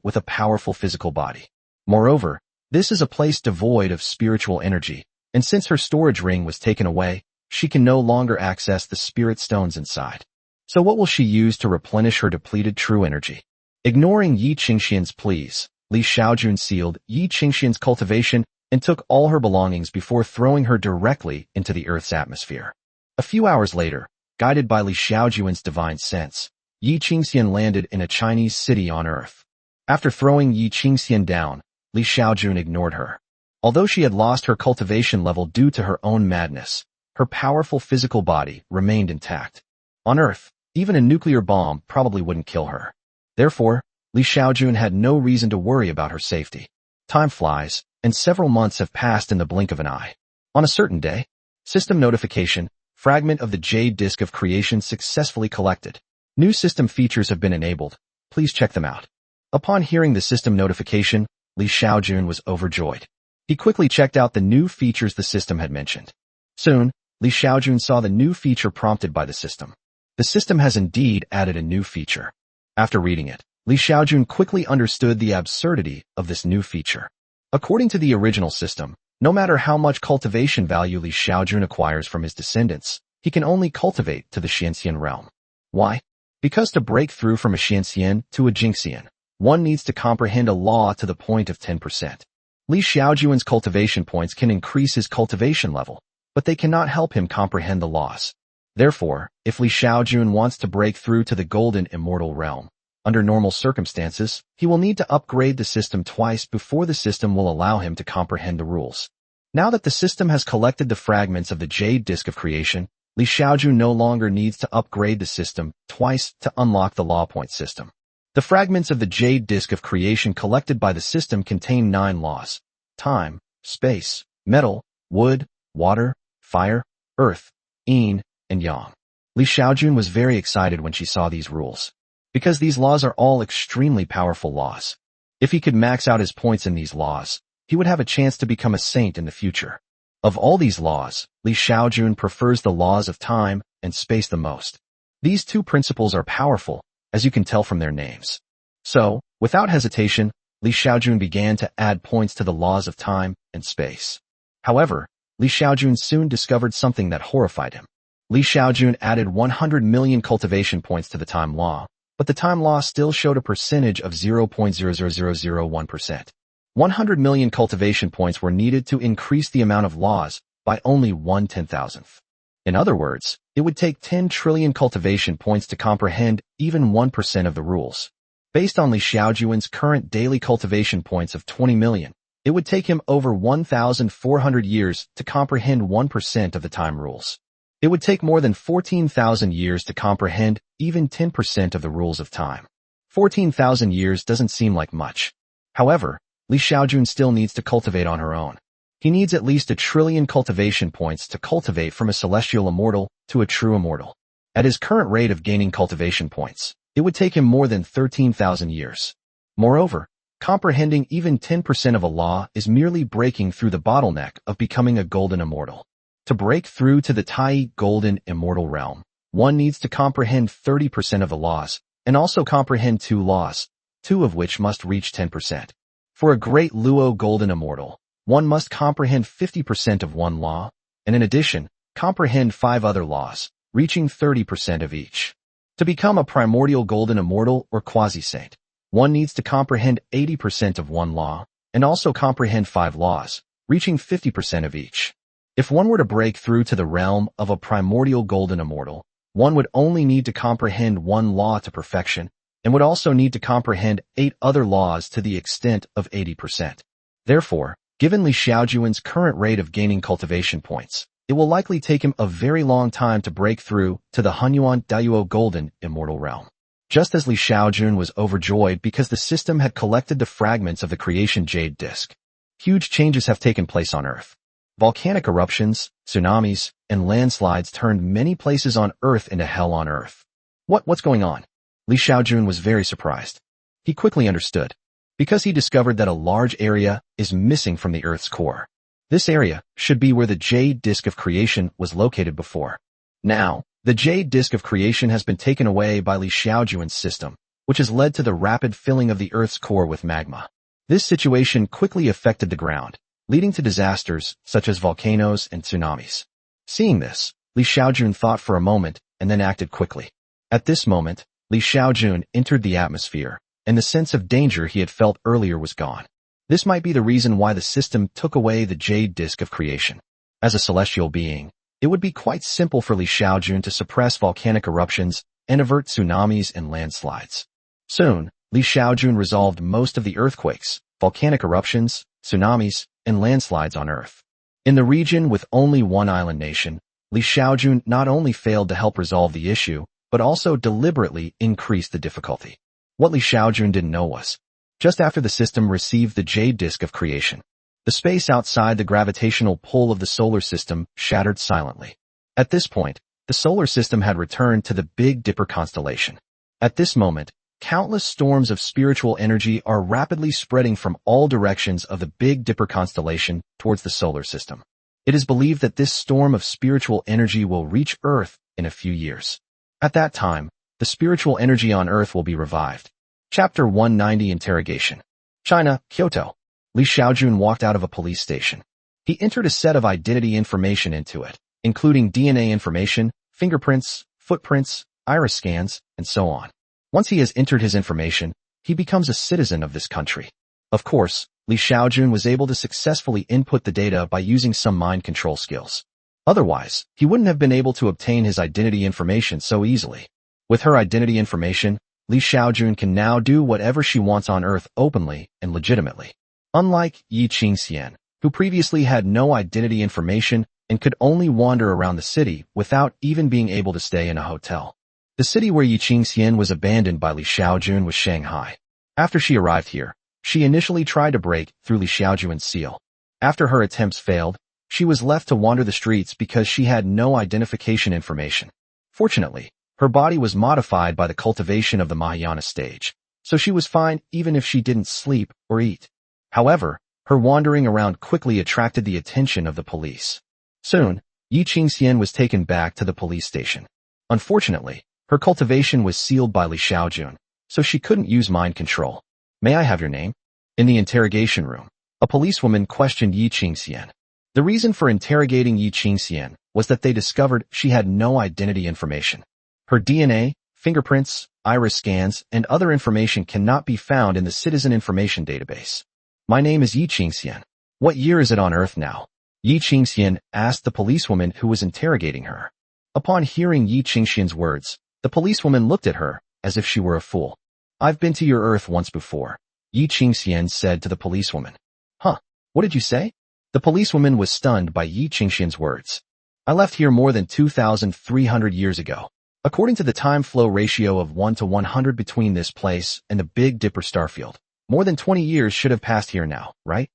A: with a powerful physical body. Moreover, this is a place devoid of spiritual energy, and since her storage ring was taken away, she can no longer access the spirit stones inside. So what will she use to replenish her depleted true energy? Ignoring Yi Qingxian's pleas, Li Xiaojun sealed Yi Qingxian's cultivation and took all her belongings before throwing her directly into the Earth's atmosphere. A few hours later, guided by Li Xiaojun's divine sense, Yi Qingxian landed in a Chinese city on Earth. After throwing Yi Qingxian down, Li Xiaojun ignored her. Although she had lost her cultivation level due to her own madness, her powerful physical body remained intact. On Earth, even a nuclear bomb probably wouldn't kill her. Therefore, Li Xiaojun had no reason to worry about her safety. Time flies, and several months have passed in the blink of an eye. On a certain day, system notification, fragment of the jade disk of creation successfully collected. New system features have been enabled. Please check them out. Upon hearing the system notification, Li Xiaojun was overjoyed. He quickly checked out the new features the system had mentioned. Soon, Li Xiaojun saw the new feature prompted by the system. The system has indeed added a new feature. After reading it, Li Xiaojun quickly understood the absurdity of this new feature. According to the original system, no matter how much cultivation value Li Xiaojun acquires from his descendants, he can only cultivate to the Xianxian realm. Why? Because to break through from a Xianxian to a Jingxian, one needs to comprehend a law to the point of 10%. Li Xiaojun's cultivation points can increase his cultivation level, but they cannot help him comprehend the laws. Therefore, if Li Xiaojun wants to break through to the golden immortal realm, under normal circumstances, he will need to upgrade the system twice before the system will allow him to comprehend the rules. Now that the system has collected the fragments of the jade disk of creation, Li Xiaojun no longer needs to upgrade the system twice to unlock the law point system. The fragments of the jade disk of creation collected by the system contain 9 laws: time, space, metal, wood, water, fire, earth, yin, and yang. Li Xiaojun was very excited when she saw these rules, because these laws are all extremely powerful laws. If he could max out his points in these laws, he would have a chance to become a saint in the future. Of all these laws, Li Xiaojun prefers the laws of time and space the most. These two principles are powerful, as you can tell from their names. So, without hesitation, Li Xiaojun began to add points to the laws of time and space. However, Li Xiaojun soon discovered something that horrified him. Li Xiaojun added 100 million cultivation points to the time law, but the time law still showed a percentage of 0.00001%. 100 million cultivation points were needed to increase the amount of laws by only 1/10,000th. In other words, it would take 10 trillion cultivation points to comprehend even 1% of the rules. Based on Li Xiaojun's current daily cultivation points of 20 million, it would take him over 1,400 years to comprehend 1% of the time rules. It would take more than 14,000 years to comprehend even 10% of the rules of time. 14,000 years doesn't seem like much. However, Li Xiaojun still needs to cultivate on her own. He needs at least 1 trillion cultivation points to cultivate from a celestial immortal to a true immortal. At his current rate of gaining cultivation points, it would take him more than 13,000 years. Moreover, comprehending even 10% of a law is merely breaking through the bottleneck of becoming a golden immortal. To break through to the Tai golden immortal realm, one needs to comprehend 30% of the laws, and also comprehend 2 laws, 2 of which must reach 10%. For a great Luo golden immortal, one must comprehend 50% of 1 law, and in addition, comprehend 5 other laws, reaching 30% of each. To become a primordial golden immortal or quasi-saint, one needs to comprehend 80% of 1 law, and also comprehend 5 laws, reaching 50% of each. If one were to break through to the realm of a primordial golden immortal, one would only need to comprehend 1 law to perfection, and would also need to comprehend 8 other laws to the extent of 80%. Therefore, given Li Xiaojun's current rate of gaining cultivation points, it will likely take him a very long time to break through to the Hunyuan Dayuo golden immortal realm. Just as Li Xiaojun was overjoyed because the system had collected the fragments of the creation jade disk, huge changes have taken place on Earth. Volcanic eruptions, tsunamis, and landslides turned many places on Earth into hell on Earth. What's going on? Li Xiaojun was very surprised. He quickly understood, because he discovered that a large area is missing from the Earth's core. This area should be where the jade disk of creation was located before. Now, the jade disk of creation has been taken away by Li Xiaojun's system, which has led to the rapid filling of the Earth's core with magma. This situation quickly affected the ground, leading to disasters such as volcanoes and tsunamis. Seeing this, Li Xiaojun thought for a moment and then acted quickly. At this moment, Li Xiaojun entered the atmosphere, and the sense of danger he had felt earlier was gone. This might be the reason why the system took away the jade disk of creation. As a celestial being, it would be quite simple for Li Xiaojun to suppress volcanic eruptions and avert tsunamis and landslides. Soon, Li Xiaojun resolved most of the earthquakes, volcanic eruptions, tsunamis, and landslides on Earth. In the region with only 1 island nation, Li Xiaojun not only failed to help resolve the issue, but also deliberately increased the difficulty. What Li Xiaojun didn't know was, just after the system received the jade disk of creation, the space outside the gravitational pull of the solar system shattered silently. At this point, the solar system had returned to the Big Dipper constellation. At this moment, countless storms of spiritual energy are rapidly spreading from all directions of the Big Dipper constellation towards the solar system. It is believed that this storm of spiritual energy will reach Earth in a few years. At that time, the spiritual energy on Earth will be revived. Chapter 190 Interrogation. China, Kyoto. Li Xiaojun walked out of a police station. He entered a set of identity information into it, including DNA information, fingerprints, footprints, iris scans, and so on. Once he has entered his information, he becomes a citizen of this country. Of course, Li Xiaojun was able to successfully input the data by using some mind control skills. Otherwise, he wouldn't have been able to obtain his identity information so easily. With her identity information, Li Xiaojun can now do whatever she wants on Earth openly and legitimately. Unlike Yi Qingxian, who previously had no identity information and could only wander around the city without even being able to stay in a hotel. The city where Yi Qingxian was abandoned by Li Xiaojun was Shanghai. After she arrived here, she initially tried to break through Li Xiaojun's seal. After her attempts failed, she was left to wander the streets because she had no identification information. Fortunately, her body was modified by the cultivation of the Mahayana stage, so she was fine even if she didn't sleep or eat. However, her wandering around quickly attracted the attention of the police. Soon, Yi Qingxian was taken back to the police station. Unfortunately, her cultivation was sealed by Li Xiaojun, so she couldn't use mind control. May I have your name? In the interrogation room, a policewoman questioned Yi Qingxian. The reason for interrogating Yi Qingxian was that they discovered she had no identity information. Her DNA, fingerprints, iris scans, and other information cannot be found in the Citizen Information Database. My name is Yi Qingxian. What year is it on Earth now? Yi Qingxian asked the policewoman who was interrogating her. Upon hearing Yi Qingxian's words, the policewoman looked at her as if she were a fool. I've been to your Earth once before, Yi Qingxian said to the policewoman. Huh, what did you say? The policewoman was stunned by Yi Qingxian's words. I left here more than 2,300 years ago. According to the time flow ratio of 1 to 100 between this place and the Big Dipper starfield, more than 20 years should have passed here now, right?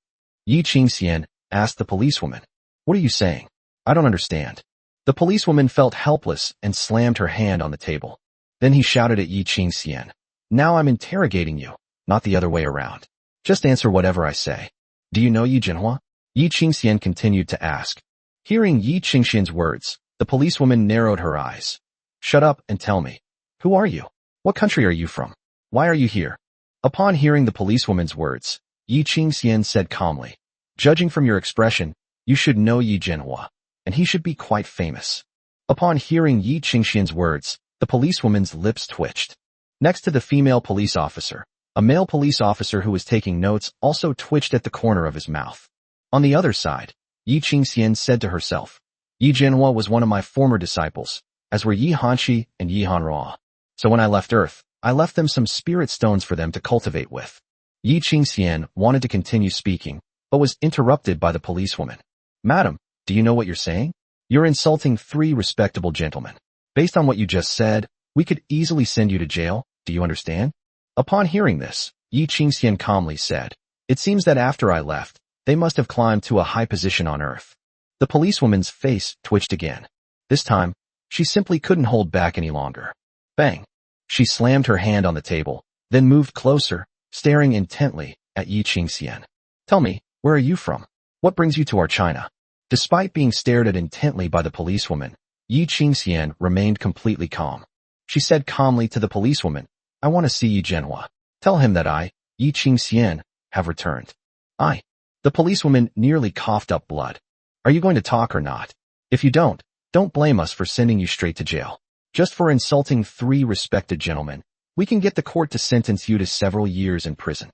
A: Yi Qingxian asked the policewoman. What are you saying? I don't understand. The policewoman felt helpless and slammed her hand on the table. Then he shouted at Yi Qingxian. Now I'm interrogating you, not the other way around. Just answer whatever I say. Do you know Yi Jinhua? Yi Qingxian continued to ask. Hearing Yi Qingxian's words, the policewoman narrowed her eyes. Shut up and tell me. Who are you? What country are you from? Why are you here? Upon hearing the policewoman's words, Yi Qingxian said calmly. Judging from your expression, you should know Yi Jinhua, and he should be quite famous. Upon hearing Yi Qingxian's words, the policewoman's lips twitched. Next to the female police officer, a male police officer who was taking notes also twitched at the corner of his mouth. On the other side, Yi Qingxian said to herself, Yi Jinhua was one of my former disciples, as were Yi Hanxi and Yi Hanruo. So when I left Earth, I left them some spirit stones for them to cultivate with. Yi Qingxian wanted to continue speaking, but was interrupted by the policewoman. Madam, do you know what you're saying? You're insulting 3 respectable gentlemen. Based on what you just said, we could easily send you to jail, do you understand? Upon hearing this, Yi Qingxian calmly said, It seems that after I left, they must have climbed to a high position on Earth. The policewoman's face twitched again. This time, she simply couldn't hold back any longer. Bang! She slammed her hand on the table, then moved closer, staring intently at Yi Qingxian. Tell me, where are you from? What brings you to our China? Despite being stared at intently by the policewoman, Yi Qingxian remained completely calm. She said calmly to the policewoman, I want to see Yi Jinhua. Tell him that I, Yi Qingxian, have returned. The policewoman nearly coughed up blood. Are you going to talk or not? If you don't blame us for sending you straight to jail. Just for insulting 3 respected gentlemen, we can get the court to sentence you to several years in prison.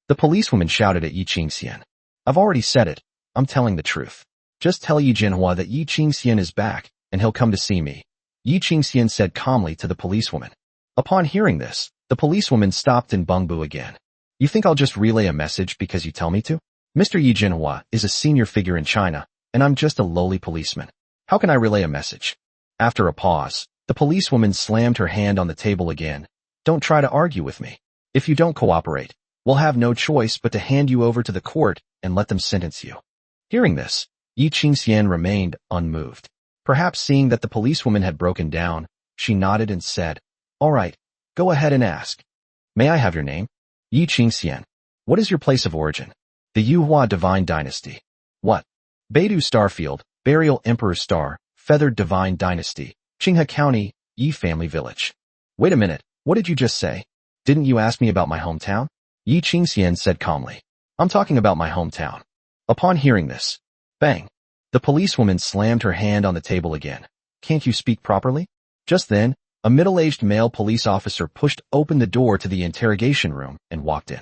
A: The policewoman shouted at Yi Qingxian. I've already said it. I'm telling the truth. Just tell Yi Jinhua that Yi Qingxian is back, and he'll come to see me. Yi Qingxian said calmly to the policewoman. Upon hearing this, the policewoman stopped in Bengbu again. You think I'll just relay a message because you tell me to? Mr. Yi Jinhua is a senior figure in China, and I'm just a lowly policeman. How can I relay a message? After a pause, the policewoman slammed her hand on the table again. Don't try to argue with me. If you don't cooperate, we'll have no choice but to hand you over to the court and let them sentence you. Hearing this, Yi Qingxian remained unmoved. Perhaps seeing that the policewoman had broken down, she nodded and said, All right, go ahead and ask. May I have your name? Yi Qingxian. What is your place of origin? The Yuhua Divine Dynasty. What? Beidou Starfield, Burial Emperor Star, Feathered Divine Dynasty, Qinghe County, Yi Family Village. Wait a minute, what did you just say? Didn't you ask me about my hometown? Yi Qingxian said calmly. I'm talking about my hometown. Upon hearing this, bang! The policewoman slammed her hand on the table again. Can't you speak properly? Just then, a middle-aged male police officer pushed open the door to the interrogation room and walked in.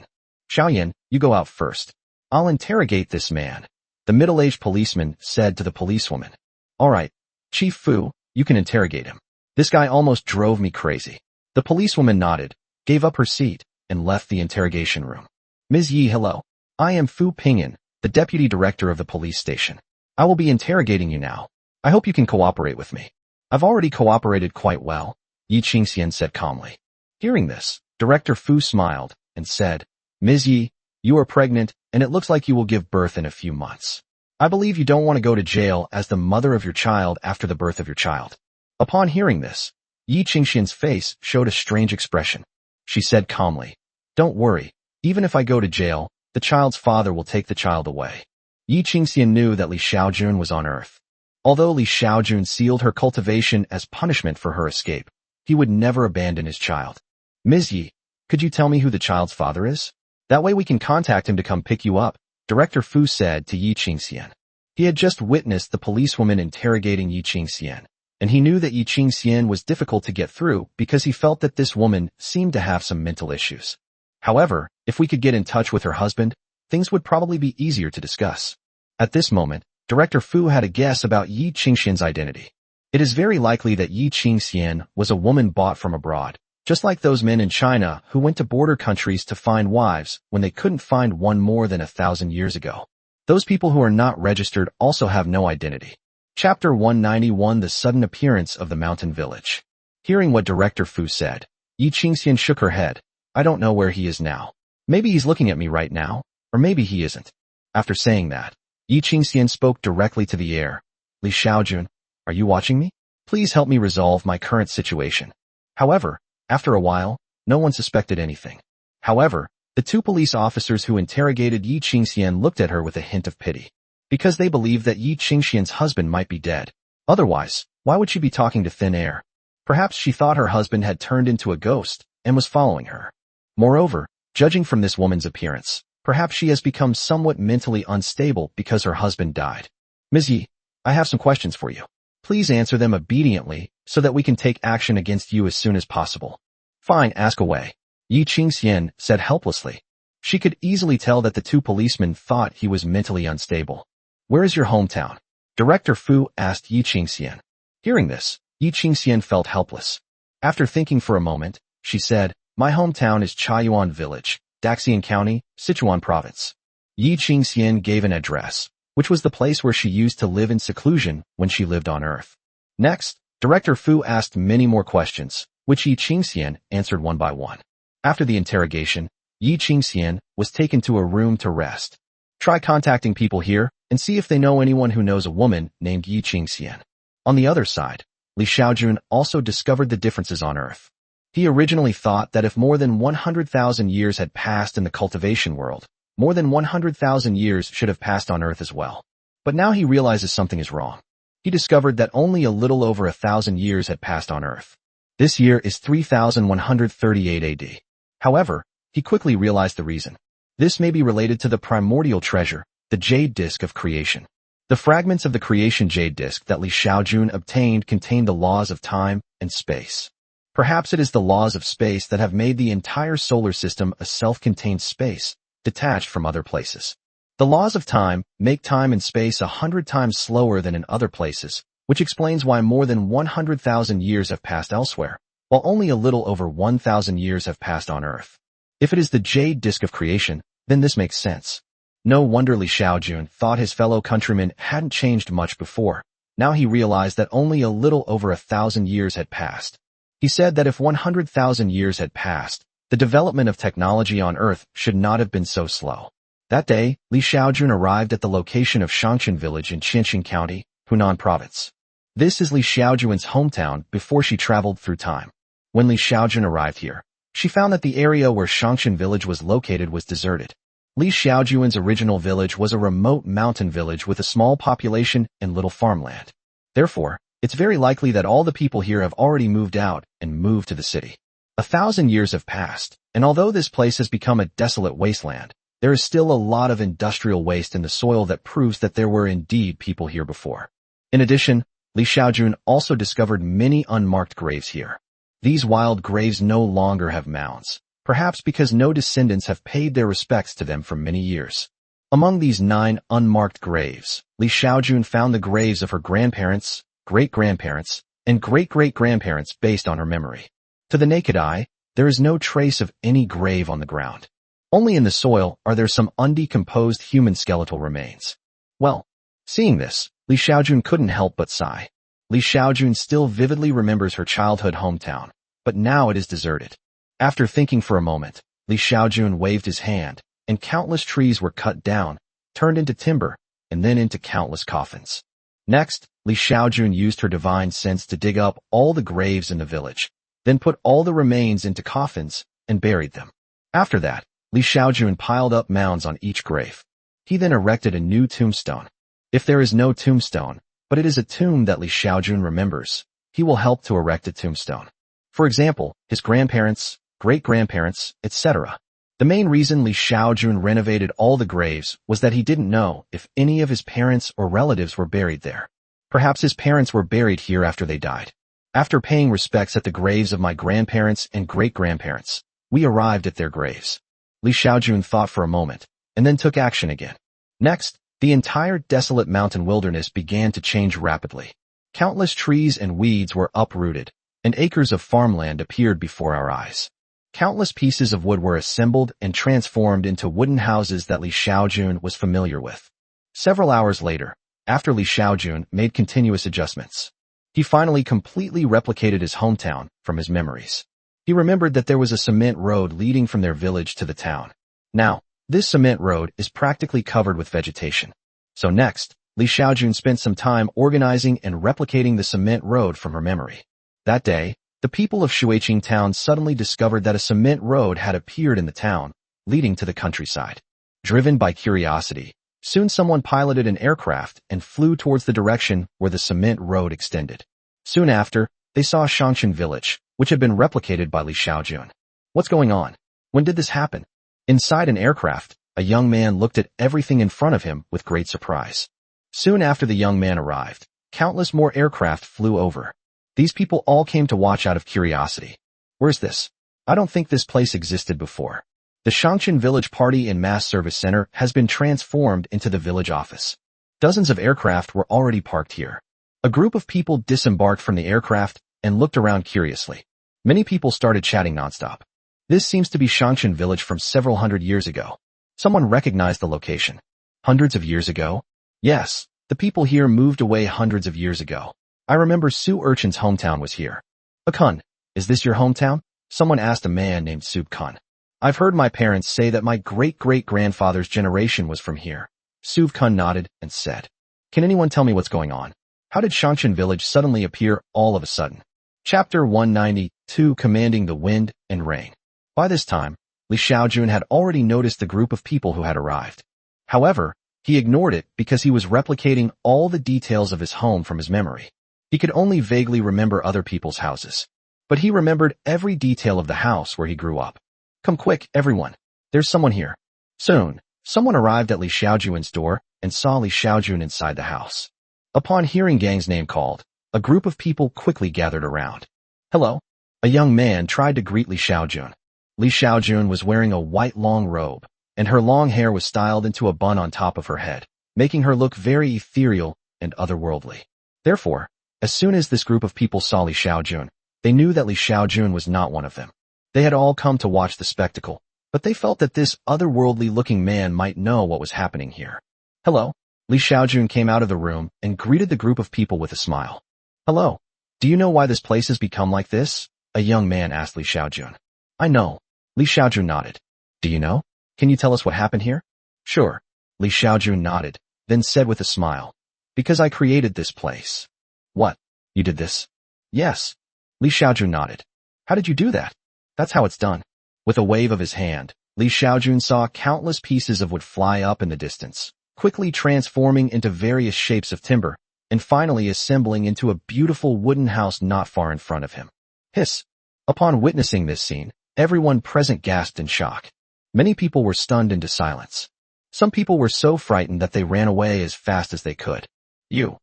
A: Xiaojun, you go out first. I'll interrogate this man, the middle-aged policeman said to the policewoman. All right, Chief Fu, you can interrogate him. This guy almost drove me crazy. The policewoman nodded, gave up her seat, and left the interrogation room. Ms. Yi, hello. I am Fu Pingyan, the deputy director of the police station. I will be interrogating you now. I hope you can cooperate with me. I've already cooperated quite well, Yi Qingxian said calmly. Hearing this, Director Fu smiled and said, Ms. Yi, you are pregnant, and it looks like you will give birth in a few months. I believe you don't want to go to jail as the mother of your child after the birth of your child. Upon hearing this, Yi Qingxian's face showed a strange expression. She said calmly, Don't worry, even if I go to jail, the child's father will take the child away. Yi Qingxian knew that Li Xiaojun was on Earth. Although Li Xiaojun sealed her cultivation as punishment for her escape, he would never abandon his child. Ms. Yi, could you tell me who the child's father is? That way we can contact him to come pick you up, Director Fu said to Yi Qingxian. He had just witnessed the policewoman interrogating Yi Qingxian, and he knew that Yi Qingxian was difficult to get through because he felt that this woman seemed to have some mental issues. However, if we could get in touch with her husband, things would probably be easier to discuss. At this moment, Director Fu had a guess about Yi Qingxian's identity. It is very likely that Yi Qingxian was a woman bought from abroad, just like those men in China who went to border countries to find wives when they couldn't find one more than 1,000 years ago. Those people who are not registered also have no identity. Chapter 191: The Sudden Appearance of the Mountain Village. Hearing what Director Fu said, Yi Qingxian shook her head. I don't know where he is now. Maybe he's looking at me right now, or maybe he isn't. After saying that, Yi Qingxian spoke directly to the air. Li Xiaojun, are you watching me? Please help me resolve my current situation. However, after a while, no one suspected anything. However, the two police officers who interrogated Yi Qingxian looked at her with a hint of pity, because they believed that Yi Qingxian's husband might be dead. Otherwise, why would she be talking to thin air? Perhaps she thought her husband had turned into a ghost and was following her. Moreover, judging from this woman's appearance, perhaps she has become somewhat mentally unstable because her husband died. Ms. Yi, I have some questions for you. Please answer them obediently so that we can take action against you as soon as possible. Fine, ask away. Yi Qingxian said helplessly. She could easily tell that the two policemen thought he was mentally unstable. Where is your hometown? Director Fu asked Yi Qingxian. Hearing this, Yi Qingxian felt helpless. After thinking for a moment, she said, my hometown is Xiaojun Village, Daxian County, Sichuan Province. Yi Qingxian gave an address, which was the place where she used to live in seclusion when she lived on Earth. Next, Director Fu asked many more questions, which Yi Qingxian answered one by one. After the interrogation, Yi Qingxian was taken to a room to rest. Try contacting people here and see if they know anyone who knows a woman named Yi Qingxian. On the other side, Li Xiaojun also discovered the differences on Earth. He originally thought that if more than 100,000 years had passed in the cultivation world, more than 100,000 years should have passed on Earth as well. But now he realizes something is wrong. He discovered that only a little over 1,000 years had passed on Earth. This year is 3138 AD. However, he quickly realized the reason. This may be related to the primordial treasure, the jade disk of creation. The fragments of the creation jade disk that Li Xiaojun obtained contain the laws of time and space. Perhaps it is the laws of space that have made the entire solar system a self-contained space, detached from other places. The laws of time make time and space 100 times slower than in other places, which explains why more than 100,000 years have passed elsewhere, while only a little over 1,000 years have passed on Earth. If it is the jade disk of creation, then this makes sense. No wonder Li Xiaojun thought his fellow countrymen hadn't changed much before. Now he realized that only a little over 1,000 years had passed. He said that if 100,000 years had passed, the development of technology on Earth should not have been so slow. That day, Li Xiaojun arrived at the location of Xiangshan Village in Qianxin County, Hunan Province. This is Li Xiaojun's hometown before she traveled through time. When Li Xiaojun arrived here, she found that the area where Xiangshan Village was located was deserted. Li Xiaojun's original village was a remote mountain village with a small population and little farmland. Therefore, it's very likely that all the people here have already moved out and moved to the city. 1,000 years have passed, and although this place has become a desolate wasteland, there is still a lot of industrial waste in the soil that proves that there were indeed people here before. In addition, Li Xiaojun also discovered many unmarked graves here. These wild graves no longer have mounds, perhaps because no descendants have paid their respects to them for many years. Among these 9 unmarked graves, Li Xiaojun found the graves of her grandparents, great-grandparents, and great-great-grandparents based on her memory. To the naked eye, there is no trace of any grave on the ground. Only in the soil are there some undecomposed human skeletal remains. Well, seeing this, Li Xiaojun couldn't help but sigh. Li Xiaojun still vividly remembers her childhood hometown, but now it is deserted. After thinking for a moment, Li Xiaojun waved his hand, and countless trees were cut down, turned into timber, and then into countless coffins. Next, Li Xiaojun used her divine sense to dig up all the graves in the village, then put all the remains into coffins and buried them. After that, Li Xiaojun piled up mounds on each grave. He then erected a new tombstone. If there is no tombstone, but it is a tomb that Li Xiaojun remembers, he will help to erect a tombstone. For example, his grandparents, great-grandparents, etc. The main reason Li Xiaojun renovated all the graves was that he didn't know if any of his parents or relatives were buried there. Perhaps his parents were buried here after they died. After paying respects at the graves of my grandparents and great-grandparents, we arrived at their graves. Li Xiaojun thought for a moment, and then took action again. Next, the entire desolate mountain wilderness began to change rapidly. Countless trees and weeds were uprooted, and acres of farmland appeared before our eyes. Countless pieces of wood were assembled and transformed into wooden houses that Li Xiaojun was familiar with. Several hours later, After Li Xiaojun made continuous adjustments, he finally completely replicated his hometown from his memories. He remembered that there was a cement road leading from their village to the town. Now, this cement road is practically covered with vegetation. So next, Li Xiaojun spent some time organizing and replicating the cement road from her memory. That day, the people of Shuiqing town suddenly discovered that a cement road had appeared in the town, leading to the countryside. Driven by curiosity, soon someone piloted an aircraft and flew towards the direction where the cement road extended. Soon after, they saw Xiaojun village, which had been replicated by Li Xiaojun. What's going on? When did this happen? Inside an aircraft, a young man looked at everything in front of him with great surprise. Soon after the young man arrived, countless more aircraft flew over. These people all came to watch out of curiosity. Where's this? I don't think this place existed before. The Xiaojun Village Party and Mass Service Center has been transformed into the village office. Dozens of aircraft were already parked here. A group of people disembarked from the aircraft and looked around curiously. Many people started chatting nonstop. This seems to be Xiaojun Village from several hundred years ago. Someone recognized the location. Hundreds of years ago? Yes, the people here moved away hundreds of years ago. I remember Su Urchin's hometown was here. Akun, is this your hometown? Someone asked a man named Su Kun. I've heard my parents say that my great-great-grandfather's generation was from here. Su Kun nodded and said, Can anyone tell me what's going on? How did Xiaojun Village suddenly appear all of a sudden? Chapter 192, Commanding the Wind and Rain. By this time, Li Xiaojun had already noticed the group of people who had arrived. However, he ignored it because he was replicating all the details of his home from his memory. He could only vaguely remember other people's houses. But he remembered every detail of the house where he grew up. Come quick, everyone. There's someone here. Soon, someone arrived at Li Xiaojun's door and saw Li Xiaojun inside the house. Upon hearing Gang's name called, a group of people quickly gathered around. Hello. A young man tried to greet Li Xiaojun. Li Xiaojun was wearing a white long robe, and her long hair was styled into a bun on top of her head, making her look very ethereal and otherworldly. Therefore, as soon as this group of people saw Li Xiaojun, they knew that Li Xiaojun was not one of them. They had all come to watch the spectacle, but they felt that this otherworldly-looking man might know what was happening here. Hello. Li Xiaojun came out of the room and greeted the group of people with a smile. Hello. Do you know why this place has become like this? A young man asked Li Xiaojun. I know. Li Xiaojun nodded. Do you know? Can you tell us what happened here? Sure. Li Xiaojun nodded, then said with a smile. Because I created this place. What? You did this? Yes. Li Xiaojun nodded. How did you do that? That's how it's done. With a wave of his hand, Li Xiaojun saw countless pieces of wood fly up in the distance, quickly transforming into various shapes of timber, and finally assembling into a beautiful wooden house not far in front of him. Hiss! Upon witnessing this scene, everyone present gasped in shock. Many people were stunned into silence. Some people were so frightened that they ran away as fast as they could. You.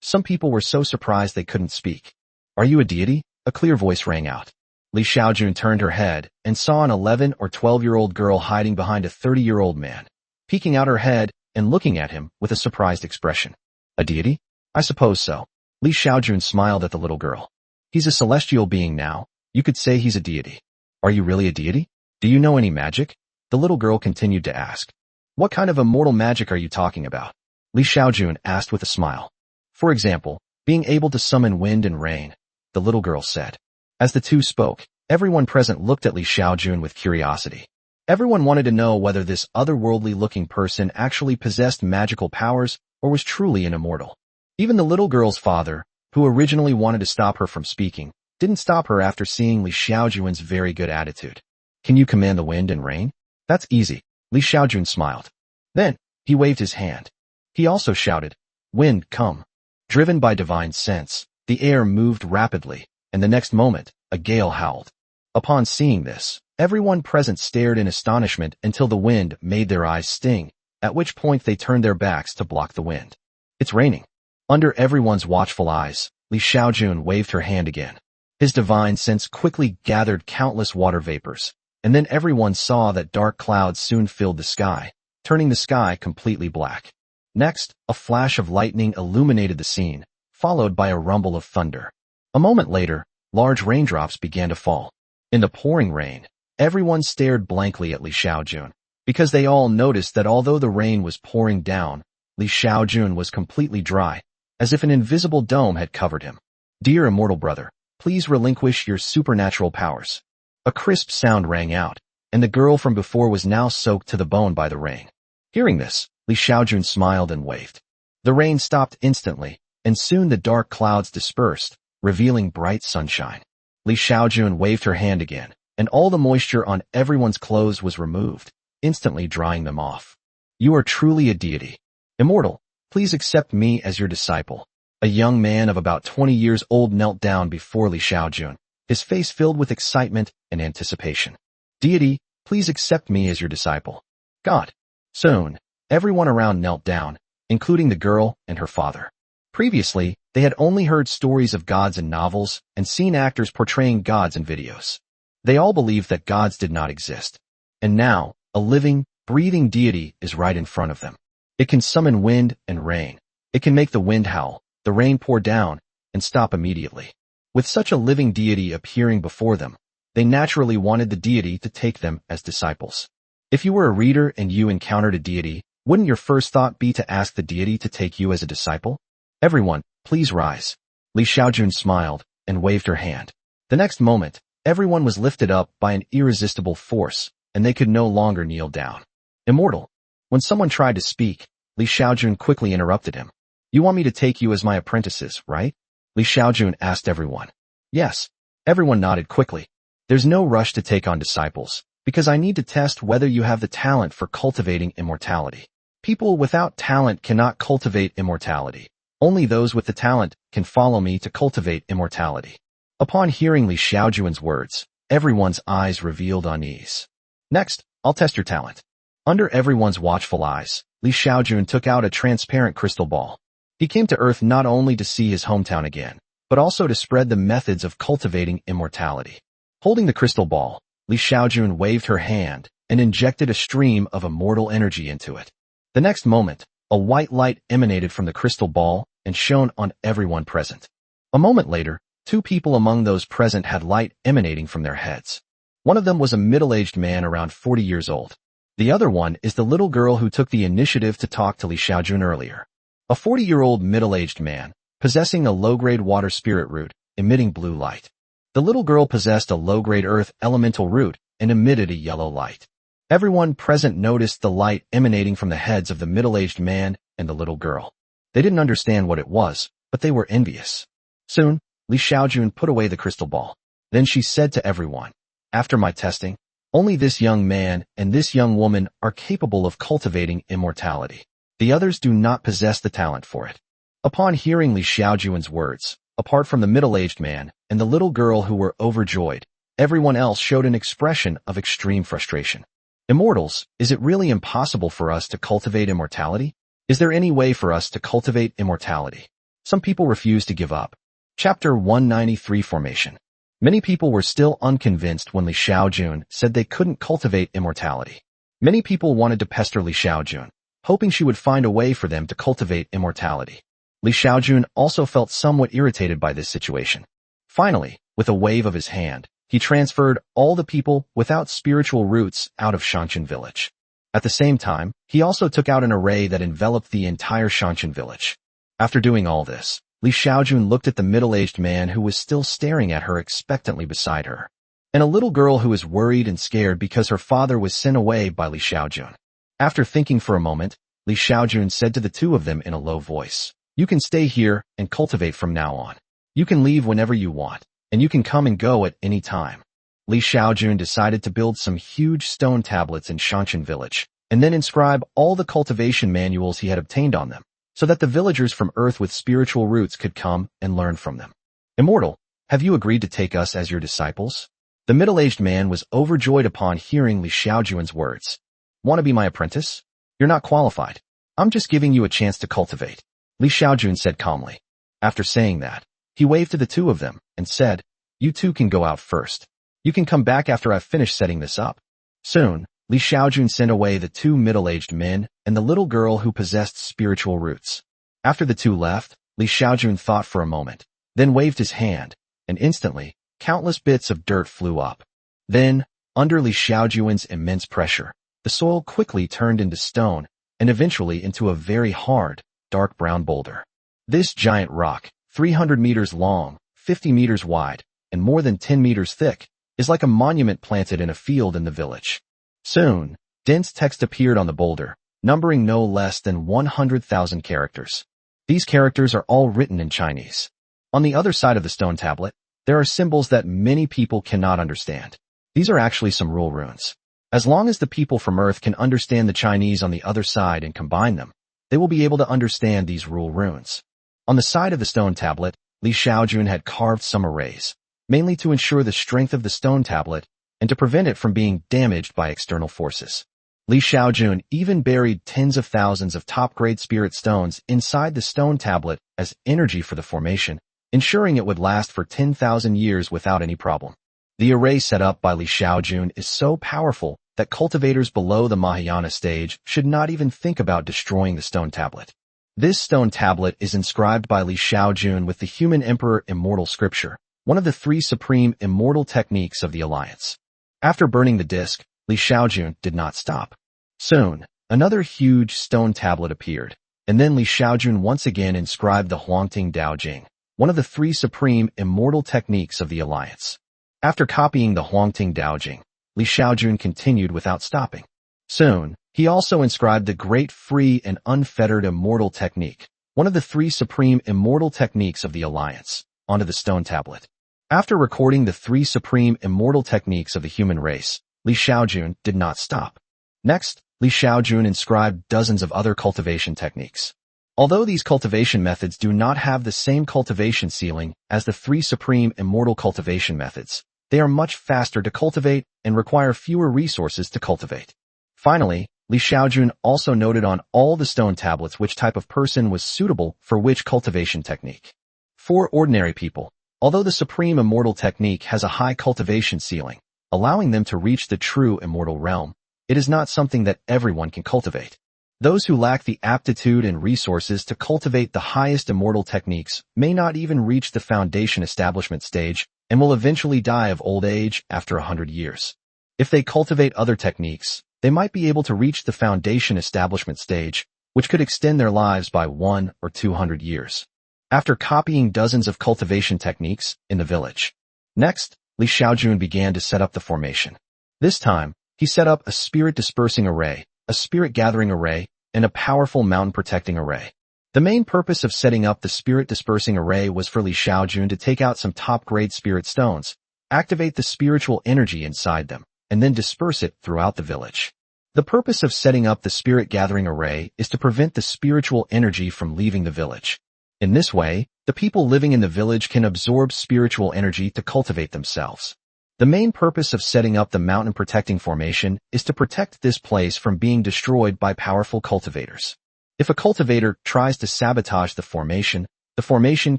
A: Some people were so surprised they couldn't speak. Are you a deity? A clear voice rang out. Li Xiaojun turned her head and saw an 11 or 12-year-old girl hiding behind a 30-year-old man, peeking out her head and looking at him with a surprised expression. A deity? I suppose so. Li Xiaojun smiled at the little girl. He's a celestial being now. You could say he's a deity. Are you really a deity? Do you know any magic? The little girl continued to ask. What kind of immortal magic are you talking about? Li Xiaojun asked with a smile. For example, being able to summon wind and rain, the little girl said. As the two spoke, everyone present looked at Li Xiaojun with curiosity. Everyone wanted to know whether this otherworldly-looking person actually possessed magical powers or was truly an immortal. Even the little girl's father, who originally wanted to stop her from speaking, didn't stop her after seeing Li Xiaojun's very good attitude. Can you command the wind and rain? That's easy. Li Xiaojun smiled. Then, he waved his hand. He also shouted, Wind, come. Driven by divine sense, the air moved rapidly, and the next moment, a gale howled. Upon seeing this, everyone present stared in astonishment until the wind made their eyes sting, at which point they turned their backs to block the wind. It's raining. Under everyone's watchful eyes, Li Xiaojun waved her hand again. His divine sense quickly gathered countless water vapors, and then everyone saw that dark clouds soon filled the sky, turning the sky completely black. Next, a flash of lightning illuminated the scene, followed by a rumble of thunder. A moment later, large raindrops began to fall. In the pouring rain, everyone stared blankly at Li Xiaojun, because they all noticed that although the rain was pouring down, Li Xiaojun was completely dry, as if an invisible dome had covered him. "Dear immortal brother, please relinquish your supernatural powers." A crisp sound rang out, and the girl from before was now soaked to the bone by the rain. Hearing this, Li Xiaojun smiled and waved. The rain stopped instantly, and soon the dark clouds dispersed, revealing bright sunshine. Li Xiaojun waved her hand again, and all the moisture on everyone's clothes was removed, instantly drying them off. "You are truly a deity. Immortal, please accept me as your disciple." A young man of about 20 years old knelt down before Li Xiaojun, his face filled with excitement and anticipation. "Deity, please accept me as your disciple." "God." Soon, everyone around knelt down, including the girl and her father. Previously, they had only heard stories of gods in novels and seen actors portraying gods in videos. They all believed that gods did not exist. And now, a living, breathing deity is right in front of them. It can summon wind and rain. It can make the wind howl, the rain pour down, and stop immediately. With such a living deity appearing before them, they naturally wanted the deity to take them as disciples. If you were a reader and you encountered a deity, wouldn't your first thought be to ask the deity to take you as a disciple? "Everyone, please rise." Li Xiaojun smiled and waved her hand. The next moment, everyone was lifted up by an irresistible force, and they could no longer kneel down. "Immortal." When someone tried to speak, Li Xiaojun quickly interrupted him. "You want me to take you as my apprentices, right?" Li Xiaojun asked everyone. "Yes." Everyone nodded quickly. "There's no rush to take on disciples, because I need to test whether you have the talent for cultivating immortality. People without talent cannot cultivate immortality. Only those with the talent can follow me to cultivate immortality." Upon hearing Li Xiaojun's words, everyone's eyes revealed unease. "Next, I'll test your talent." Under everyone's watchful eyes, Li Xiaojun took out a transparent crystal ball. He came to Earth not only to see his hometown again, but also to spread the methods of cultivating immortality. Holding the crystal ball, Li Xiaojun waved her hand and injected a stream of immortal energy into it. The next moment, a white light emanated from the crystal ball and shone on everyone present. A moment later, two people among those present had light emanating from their heads. One of them was a middle-aged man around 40 years old. The other one is the little girl who took the initiative to talk to Li Xiaojun earlier. A 40-year-old middle-aged man, possessing a low-grade water spirit root, emitting blue light. The little girl possessed a low-grade earth elemental root and emitted a yellow light. Everyone present noticed the light emanating from the heads of the middle-aged man and the little girl. They didn't understand what it was, but they were envious. Soon, Li Xiaojun put away the crystal ball. Then she said to everyone, "After my testing, only this young man and this young woman are capable of cultivating immortality. The others do not possess the talent for it." Upon hearing Li Xiaojun's words, apart from the middle-aged man and the little girl who were overjoyed, everyone else showed an expression of extreme frustration. "Immortals, is it really impossible for us to cultivate immortality? Is there any way for us to cultivate immortality?" Some people refused to give up. Chapter 193 Formation. Many people were still unconvinced when Li Xiaojun said they couldn't cultivate immortality. Many people wanted to pester Li Xiaojun, hoping she would find a way for them to cultivate immortality. Li Xiaojun also felt somewhat irritated by this situation. Finally, with a wave of his hand, he transferred all the people without spiritual roots out of Xiaojun village. At the same time, he also took out an array that enveloped the entire Xiaojun village. After doing all this, Li Xiaojun looked at the middle-aged man who was still staring at her expectantly beside her, and a little girl who was worried and scared because her father was sent away by Li Xiaojun. After thinking for a moment, Li Xiaojun said to the two of them in a low voice, "You can stay here and cultivate from now on. You can leave whenever you want, and you can come and go at any time." Li Xiaojun decided to build some huge stone tablets in Xiaojun village, and then inscribe all the cultivation manuals he had obtained on them, so that the villagers from Earth with spiritual roots could come and learn from them. "Immortal, have you agreed to take us as your disciples?" The middle-aged man was overjoyed upon hearing Li Xiaojun's words. "Want to be my apprentice? You're not qualified. I'm just giving you a chance to cultivate," Li Xiaojun said calmly. After saying that, he waved to the two of them and said, "You two can go out first. You can come back after I've finished setting this up." Soon, Li Xiaojun sent away the two middle-aged men and the little girl who possessed spiritual roots. After the two left, Li Xiaojun thought for a moment, then waved his hand, and instantly, countless bits of dirt flew up. Then, under Li Xiaojun's immense pressure, the soil quickly turned into stone, and eventually into a very hard, dark brown boulder. This giant rock, 300 meters long, 50 meters wide, and more than 10 meters thick, is like a monument planted in a field in the village. Soon, dense text appeared on the boulder, numbering no less than 100,000 characters. These characters are all written in Chinese. On the other side of the stone tablet, there are symbols that many people cannot understand. These are actually some rule runes. As long as the people from Earth can understand the Chinese on the other side and combine them, they will be able to understand these rule runes. On the side of the stone tablet, Xiaojun had carved some arrays, mainly to ensure the strength of the stone tablet and to prevent it from being damaged by external forces. Xiaojun even buried tens of thousands of top-grade spirit stones inside the stone tablet as energy for the formation, ensuring it would last for 10,000 years without any problem. The array set up by Xiaojun is so powerful that cultivators below the Mahayana stage should not even think about destroying the stone tablet. This stone tablet is inscribed by Xiaojun with the human emperor immortal scripture, one of the 3 supreme immortal techniques of the alliance. After burning the disc, Xiaojun did not stop. Soon, another huge stone tablet appeared, and then Xiaojun once again inscribed the Huangting Dao Jing, one of the 3 supreme immortal techniques of the alliance. After copying the Huangting Dao Jing, Xiaojun continued without stopping. Soon, he also inscribed the Great Free and Unfettered Immortal Technique, one of the 3 supreme immortal techniques of the alliance, onto the stone tablet. After recording the 3 supreme immortal techniques of the human race, Xiaojun did not stop. Next, Xiaojun inscribed dozens of other cultivation techniques. Although these cultivation methods do not have the same cultivation ceiling as the 3 supreme immortal cultivation methods, they are much faster to cultivate and require fewer resources to cultivate. Finally, Xiaojun also noted on all the stone tablets which type of person was suitable for which cultivation technique. For ordinary people, although the supreme immortal technique has a high cultivation ceiling, allowing them to reach the true immortal realm, it is not something that everyone can cultivate. Those who lack the aptitude and resources to cultivate the highest immortal techniques may not even reach the foundation establishment stage and will eventually die of old age after 100 years. If they cultivate other techniques, they might be able to reach the foundation establishment stage, which could extend their lives by 100 or 200 years. After copying dozens of cultivation techniques in the village. Next, Xiaojun began to set up the formation. This time, he set up a spirit dispersing array, a spirit gathering array, and a powerful mountain protecting array. The main purpose of setting up the spirit dispersing array was for Xiaojun to take out some top-grade spirit stones, activate the spiritual energy inside them, and then disperse it throughout the village. The purpose of setting up the spirit gathering array is to prevent the spiritual energy from leaving the village. In this way, the people living in the village can absorb spiritual energy to cultivate themselves. The main purpose of setting up the mountain protecting formation is to protect this place from being destroyed by powerful cultivators. If a cultivator tries to sabotage the formation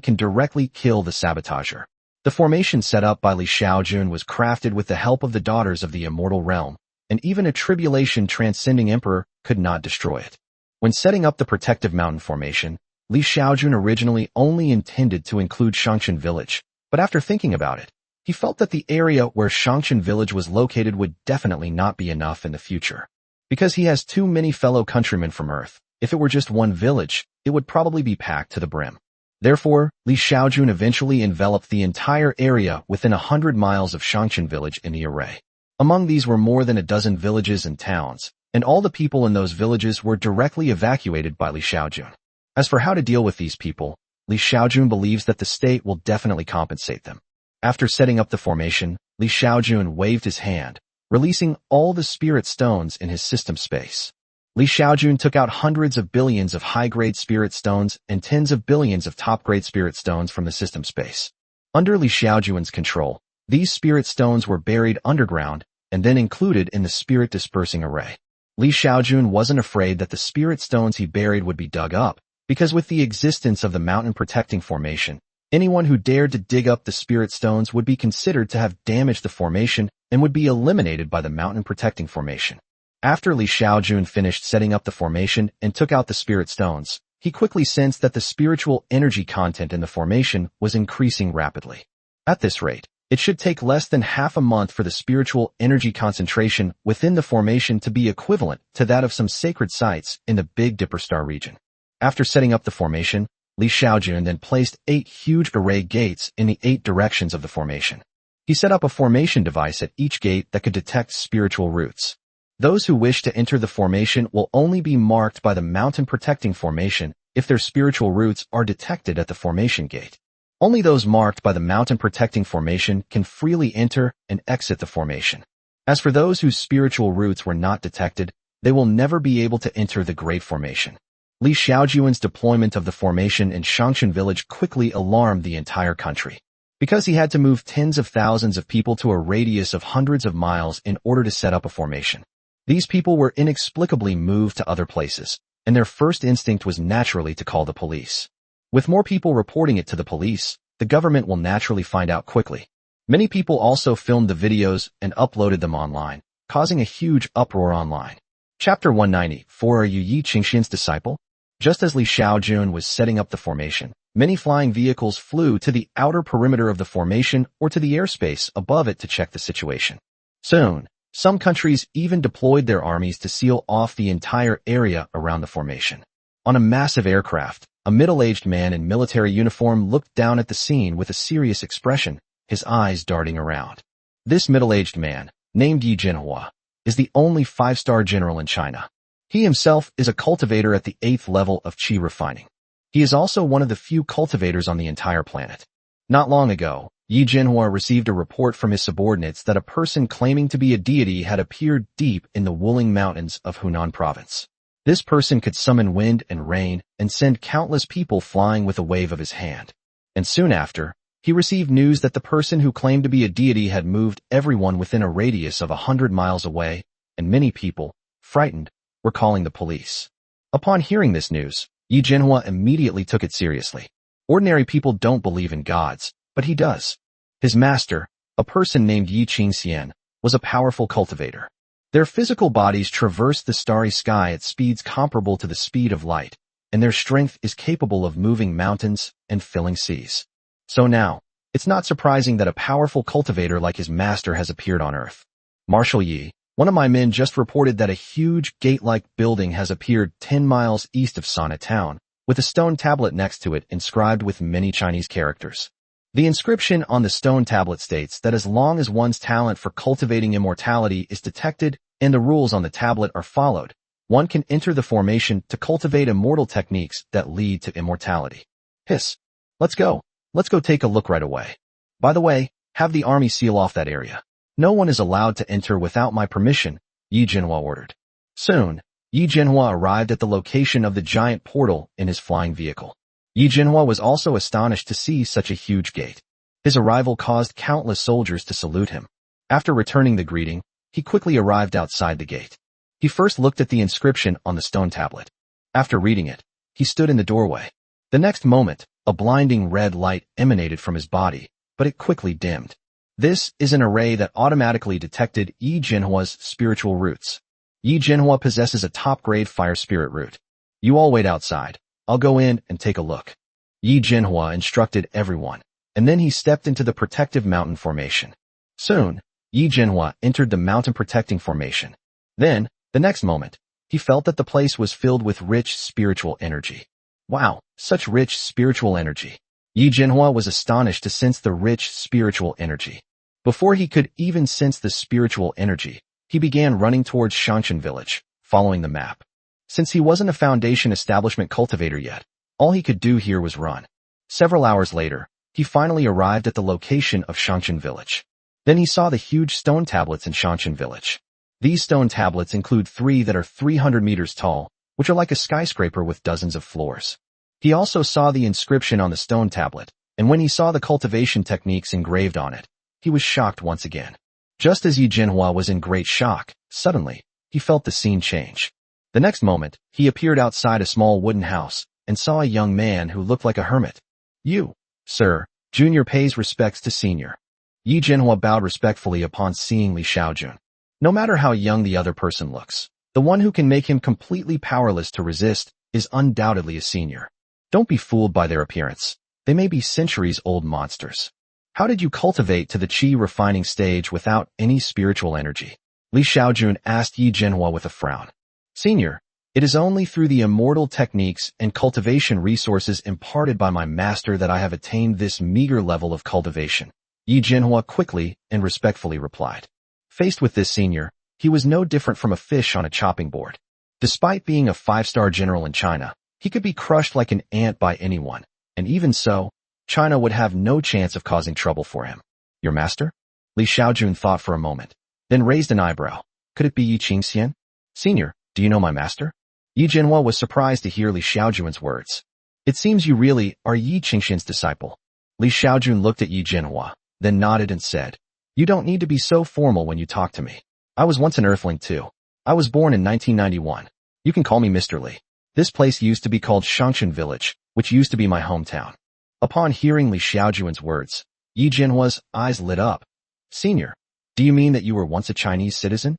A: can directly kill the sabotager. The formation set up by Xiaojun was crafted with the help of the daughters of the immortal realm, and even a tribulation transcending emperor could not destroy it. When setting up the protective mountain formation, Xiaojun originally only intended to include Xiaojun village, but after thinking about it, he felt that the area where Xiaojun village was located would definitely not be enough in the future. Because he has too many fellow countrymen from Earth, if it were just one village, it would probably be packed to the brim. Therefore, Xiaojun eventually enveloped the entire area within 100 miles of Xiaojun village in the array. Among these were more than a dozen villages and towns, and all the people in those villages were directly evacuated by Xiaojun. As for how to deal with these people, Xiaojun believes that the state will definitely compensate them. After setting up the formation, Xiaojun waved his hand, releasing all the spirit stones in his system space. Xiaojun took out hundreds of billions of high-grade spirit stones and tens of billions of top-grade spirit stones from the system space. Under Xiaojun's control, these spirit stones were buried underground and then included in the spirit dispersing array. Xiaojun wasn't afraid that the spirit stones he buried would be dug up, because with the existence of the mountain protecting formation, anyone who dared to dig up the spirit stones would be considered to have damaged the formation and would be eliminated by the mountain protecting formation. After Xiaojun finished setting up the formation and took out the spirit stones, he quickly sensed that the spiritual energy content in the formation was increasing rapidly. At this rate, It should take less than half a month for the spiritual energy concentration within the formation to be equivalent to that of some sacred sites in the Big Dipper Star region. After setting up the formation, Xiaojun then placed 8 huge array gates in the 8 directions of the formation. He set up a formation device at each gate that could detect spiritual roots. Those who wish to enter the formation will only be marked by the mountain protecting formation if their spiritual roots are detected at the formation gate. Only those marked by the mountain protecting formation can freely enter and exit the formation. As for those whose spiritual roots were not detected, they will never be able to enter the Great Formation. Xiaojun's deployment of the formation in Xiaojun village quickly alarmed the entire country. Because he had to move tens of thousands of people to a radius of hundreds of miles in order to set up a formation. These people were inexplicably moved to other places, and their first instinct was naturally to call the police. With more people reporting it to the police, the government will naturally find out quickly. Many people also filmed the videos and uploaded them online, causing a huge uproar online. Chapter 194. Are you Yi Qingxian's disciple? Just as Xiaojun was setting up the formation, many flying vehicles flew to the outer perimeter of the formation or to the airspace above it to check the situation. Soon, some countries even deployed their armies to seal off the entire area around the formation. On a massive aircraft, a middle-aged man in military uniform looked down at the scene with a serious expression, his eyes darting around. This middle-aged man, named Yi Jinhua, is the only 5-star general in China. He himself is a cultivator at the 8th level of qi refining. He is also one of the few cultivators on the entire planet. Not long ago, Yi Jinhua received a report from his subordinates that a person claiming to be a deity had appeared deep in the Wuling Mountains of Hunan province. This person could summon wind and rain and send countless people flying with a wave of his hand. And soon after, he received news that the person who claimed to be a deity had moved everyone within a radius of 100 miles away, and many people, frightened, were calling the police. Upon hearing this news, Yi Jinhua immediately took it seriously. Ordinary people don't believe in gods, but he does. His master, a person named Yi Qingxian, was a powerful cultivator. Their physical bodies traverse the starry sky at speeds comparable to the speed of light, and their strength is capable of moving mountains and filling seas. So now, it's not surprising that a powerful cultivator like his master has appeared on Earth. Marshal Yi, one of my men, just reported that a huge gate-like building has appeared 10 miles east of Sana town, with a stone tablet next to it inscribed with many Chinese characters. The inscription on the stone tablet states that as long as one's talent for cultivating immortality is detected and the rules on the tablet are followed, one can enter the formation to cultivate immortal techniques that lead to immortality. Hiss. Let's go. Let's go take a look right away. By the way, have the army seal off that area. No one is allowed to enter without my permission, Yi Jinhua ordered. Soon, Yi Jinhua arrived at the location of the giant portal in his flying vehicle. Yi Jinhua was also astonished to see such a huge gate. His arrival caused countless soldiers to salute him. After returning the greeting, he quickly arrived outside the gate. He first looked at the inscription on the stone tablet. After reading it, he stood in the doorway. The next moment, a blinding red light emanated from his body, but it quickly dimmed. This is an array that automatically detected Yi Jinhua's spiritual roots. Yi Jinhua possesses a top-grade fire spirit root. You all wait outside. I'll go in and take a look. Yi Jinhua instructed everyone, and then he stepped into the protective mountain formation. Soon, Yi Jinhua entered the mountain protecting formation. Then, the next moment, he felt that the place was filled with rich spiritual energy. Wow, such rich spiritual energy. Yi Jinhua was astonished to sense the rich spiritual energy. Before he could even sense the spiritual energy, he began running towards Xiaojun village, following the map. Since he wasn't a foundation establishment cultivator yet, all he could do here was run. Several hours later, he finally arrived at the location of Xiaojun village. Then he saw the huge stone tablets in Xiaojun village. These stone tablets include 3 that are 300 meters tall, which are like a skyscraper with dozens of floors. He also saw the inscription on the stone tablet, and when he saw the cultivation techniques engraved on it, he was shocked once again. Just as Yi Jinhua was in great shock, suddenly, he felt the scene change. The next moment, he appeared outside a small wooden house and saw a young man who looked like a hermit. You, sir, junior pays respects to senior. Yi Jinhua bowed respectfully upon seeing Xiaojun. No matter how young the other person looks, the one who can make him completely powerless to resist is undoubtedly a senior. Don't be fooled by their appearance. They may be centuries-old monsters. How did you cultivate to the qi refining stage without any spiritual energy? Li Xiaojun asked Yi Jinhua with a frown. Senior, it is only through the immortal techniques and cultivation resources imparted by my master that I have attained this meager level of cultivation. Yi Jinhua quickly and respectfully replied. Faced with this senior, he was no different from a fish on a chopping board. Despite being a 5-star general in China, he could be crushed like an ant by anyone, and even so, China would have no chance of causing trouble for him. Your master? Li Xiaojun thought for a moment, then raised an eyebrow. Could it be Yi Qingxian? Senior, do you know my master? Yi Jinhua was surprised to hear Li Xiaojun's words. It seems you really are Yi Qingxian's disciple. Li Xiaojun looked at Yi Jinhua, then nodded and said, You don't need to be so formal when you talk to me. I was once an earthling too. I was born in 1991. You can call me Mr. Li. This place used to be called Xiangshan Village, which used to be my hometown. Upon hearing Li Xiaojun's words, Yi Jinhua's eyes lit up. Senior, do you mean that you were once a Chinese citizen?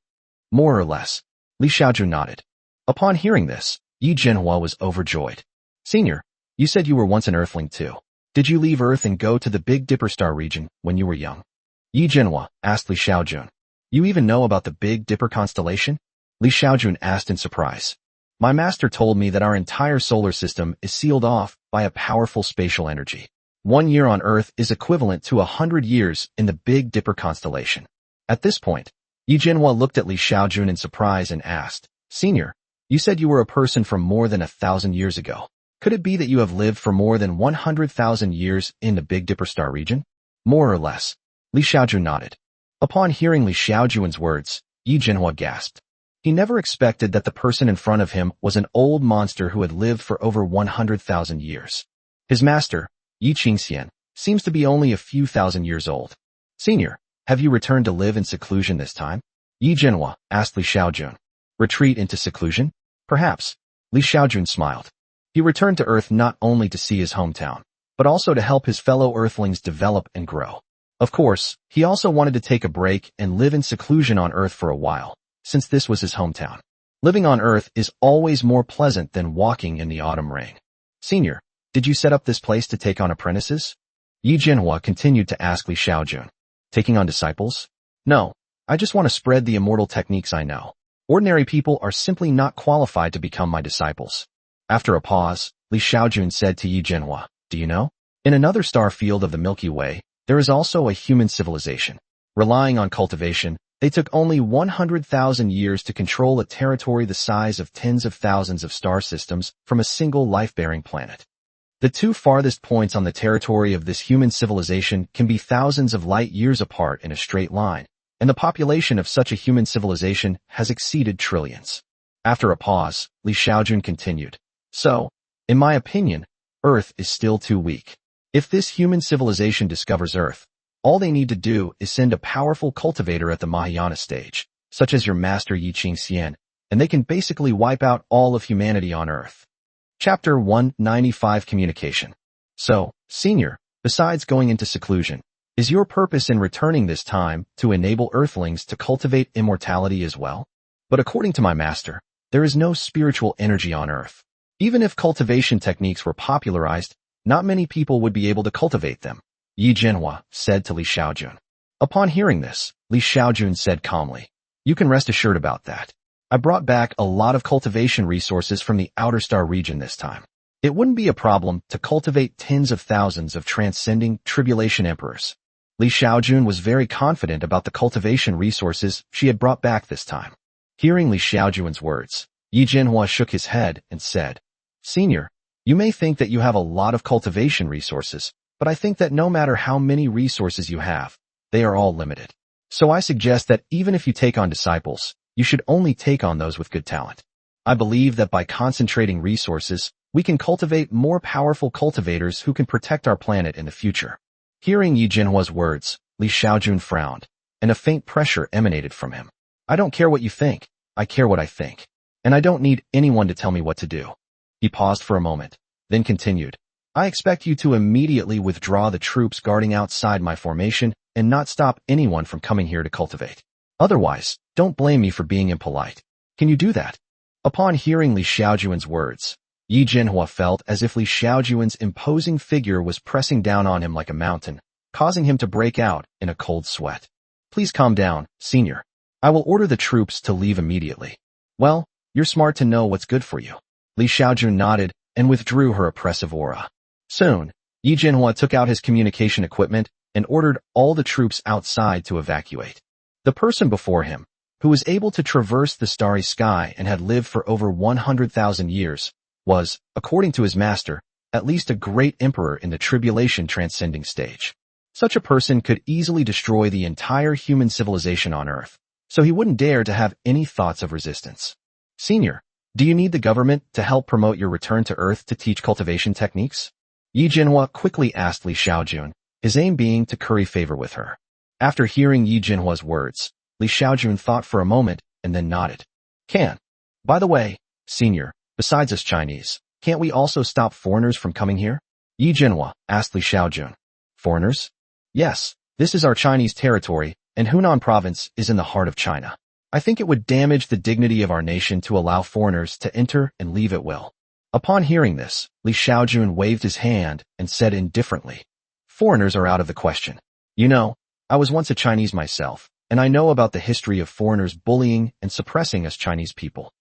A: More or less. Li Xiaojun nodded. Upon hearing this, Yi Jinhua was overjoyed. Senior, you said you were once an earthling too. Did you leave Earth and go to the Big Dipper star region when you were young? Yi Jinhua asked Li Xiaojun. You even know about the Big Dipper constellation? Li Xiaojun asked in surprise. My master told me that our entire solar system is sealed off by a powerful spatial energy. 1 year on Earth is equivalent to 100 years in the Big Dipper constellation. At this point, Yi Jinhua looked at Li Xiaojun in surprise and asked, Senior, you said you were a person from more than 1,000 years ago. Could it be that you have lived for more than 100,000 years in the Big Dipper star region? More or less. Li Xiaojun nodded. Upon hearing Li Xiaojun's words, Yi Jinhua gasped. He never expected that the person in front of him was an old monster who had lived for over 100,000 years. His master, Yi Qingxian, seems to be only a few thousand years old. Senior, have you returned to live in seclusion this time? Yi Jinhua asked Li Xiaojun. Retreat into seclusion? Perhaps. Li Xiaojun smiled. He returned to Earth not only to see his hometown, but also to help his fellow Earthlings develop and grow. Of course, he also wanted to take a break and live in seclusion on Earth for a while, since this was his hometown. Living on Earth is always more pleasant than walking in the autumn rain. Senior, did you set up this place to take on apprentices? Yi Jinhua continued to ask Li Xiaojun. Taking on disciples? No, I just want to spread the immortal techniques I know. Ordinary people are simply not qualified to become my disciples. After a pause, Li Xiaojun said to Yi Jinhua, Do you know? In another star field of the Milky Way, there is also a human civilization. Relying on cultivation, they took only 100,000 years to control a territory the size of tens of thousands of star systems from a single life-bearing planet. The two farthest points on the territory of this human civilization can be thousands of light years apart in a straight line, and the population of such a human civilization has exceeded trillions. After a pause, Li Xiaojun continued. So, in my opinion, Earth is still too weak. If this human civilization discovers Earth, all they need to do is send a powerful cultivator at the Mahayana stage, such as your master Yi Qingxian, and they can basically wipe out all of humanity on Earth. Chapter 195 Communication. So, Senior, besides going into seclusion, is your purpose in returning this time to enable Earthlings to cultivate immortality as well? But according to my master, there is no spiritual energy on Earth. Even if cultivation techniques were popularized, not many people would be able to cultivate them, Yi Jinhua said to Li Xiaojun. Upon hearing this, Li Xiaojun said calmly, You can rest assured about that. I brought back a lot of cultivation resources from the outer star region this time. It wouldn't be a problem to cultivate tens of thousands of transcending tribulation emperors. Li Xiaojun was very confident about the cultivation resources she had brought back this time. Hearing Li Xiaojun's words, Yi Jinhua shook his head and said, Senior, you may think that you have a lot of cultivation resources, but I think that no matter how many resources you have, they are all limited. So I suggest that even if you take on disciples, you should only take on those with good talent. I believe that by concentrating resources, we can cultivate more powerful cultivators who can protect our planet in the future. Hearing Yi Jinhua's words, Li Xiaojun frowned, and a faint pressure emanated from him. I don't care what you think, I care what I think. And I don't need anyone to tell me what to do. He paused for a moment, then continued. I expect you to immediately withdraw the troops guarding outside my formation and not stop anyone from coming here to cultivate. Otherwise, don't blame me for being impolite. Can you do that? Upon hearing Li Xiaojun's words, Yi Jinhua felt as if Li Xiaojun's imposing figure was pressing down on him like a mountain, causing him to break out in a cold sweat. Please calm down, senior. I will order the troops to leave immediately. Well, you're smart to know what's good for you. Li Xiaojun nodded and withdrew her oppressive aura. Soon, Yi Jinhua took out his communication equipment and ordered all the troops outside to evacuate. The person before him, who was able to traverse the starry sky and had lived for over 100,000 years, was, according to his master, at least a great emperor in the tribulation transcending stage. Such a person could easily destroy the entire human civilization on Earth, so he wouldn't dare to have any thoughts of resistance. Senior, do you need the government to help promote your return to Earth to teach cultivation techniques? Yi Jinhua quickly asked Li Xiaojun, his aim being to curry favor with her. After hearing Yi Jinhua's words, Li Xiaojun thought for a moment and then nodded. Can. By the way, senior, besides us Chinese, can't we also stop foreigners from coming here? Yi Jinhua asked Li Xiaojun. Foreigners? Yes, this is our Chinese territory, and Hunan province is in the heart of China. I think it would damage the dignity of our nation to allow foreigners to enter and leave at will. Upon hearing this, Li Xiaojun waved his hand and said indifferently, foreigners are out of the question. You know, I was once a Chinese myself, and I know about the history of foreigners bullying and suppressing us Chinese people.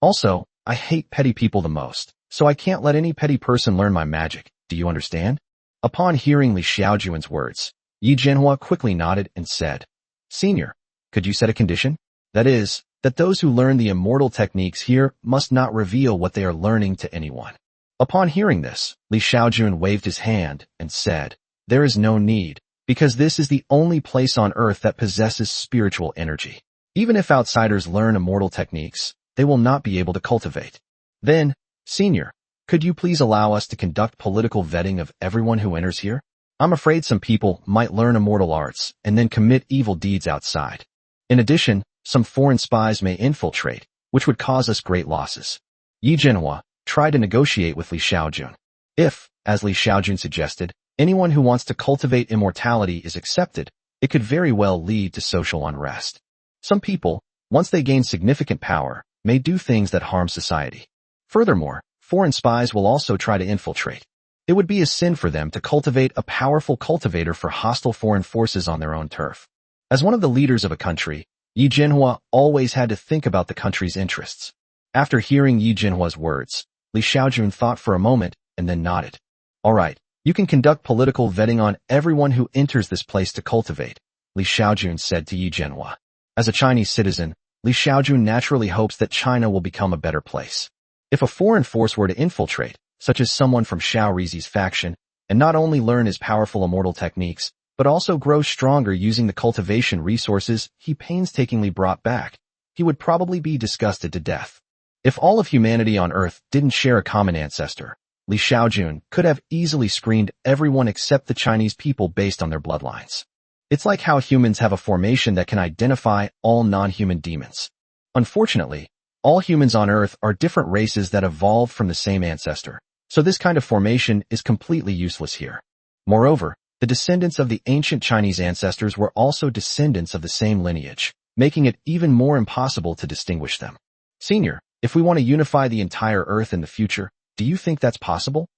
A: Also, I hate petty people the most, so I can't let any petty person learn my magic, do you understand? Upon hearing Li Xiaojun's words, Yi Jinhua quickly nodded and said, Senior, could you set a condition? That is, that those who learn the immortal techniques here must not reveal what they are learning to anyone. Upon hearing this, Li Xiaojun waved his hand and said, there is no need, because this is the only place on Earth that possesses spiritual energy. Even if outsiders learn immortal techniques, they will not be able to cultivate. Then, Senior, could you please allow us to conduct political vetting of everyone who enters here? I'm afraid some people might learn immortal arts and then commit evil deeds outside. In addition, some foreign spies may infiltrate, which would cause us great losses. Yi Jinhua tried to negotiate with Li Xiaojun. If, as Li Xiaojun suggested, anyone who wants to cultivate immortality is accepted, it could very well lead to social unrest. Some people, once they gain significant power, may do things that harm society. Furthermore, foreign spies will also try to infiltrate. It would be a sin for them to cultivate a powerful cultivator for hostile foreign forces on their own turf. As one of the leaders of a country, Yi Jinhua always had to think about the country's interests. After hearing Yi Jinhua's words, Li Xiaojun thought for a moment and then nodded. All right, you can conduct political vetting on everyone who enters this place to cultivate, Li Xiaojun said to Yi Jinhua. As a Chinese citizen, Li Xiaojun naturally hopes that China will become a better place. If a foreign force were to infiltrate, such as someone from Xiao Rizi's faction, and not only learn his powerful immortal techniques, but also grow stronger using the cultivation resources he painstakingly brought back, he would probably be disgusted to death. If all of humanity on Earth didn't share a common ancestor, Li Xiaojun could have easily screened everyone except the Chinese people based on their bloodlines. It's like how humans have a formation that can identify all non-human demons. Unfortunately, all humans on Earth are different races that evolved from the same ancestor, so this kind of formation is completely useless here. Moreover, the descendants of the ancient Chinese ancestors were also descendants of the same lineage, making it even more impossible to distinguish them. Senior, if we want to unify the entire Earth in the future, do you think that's possible?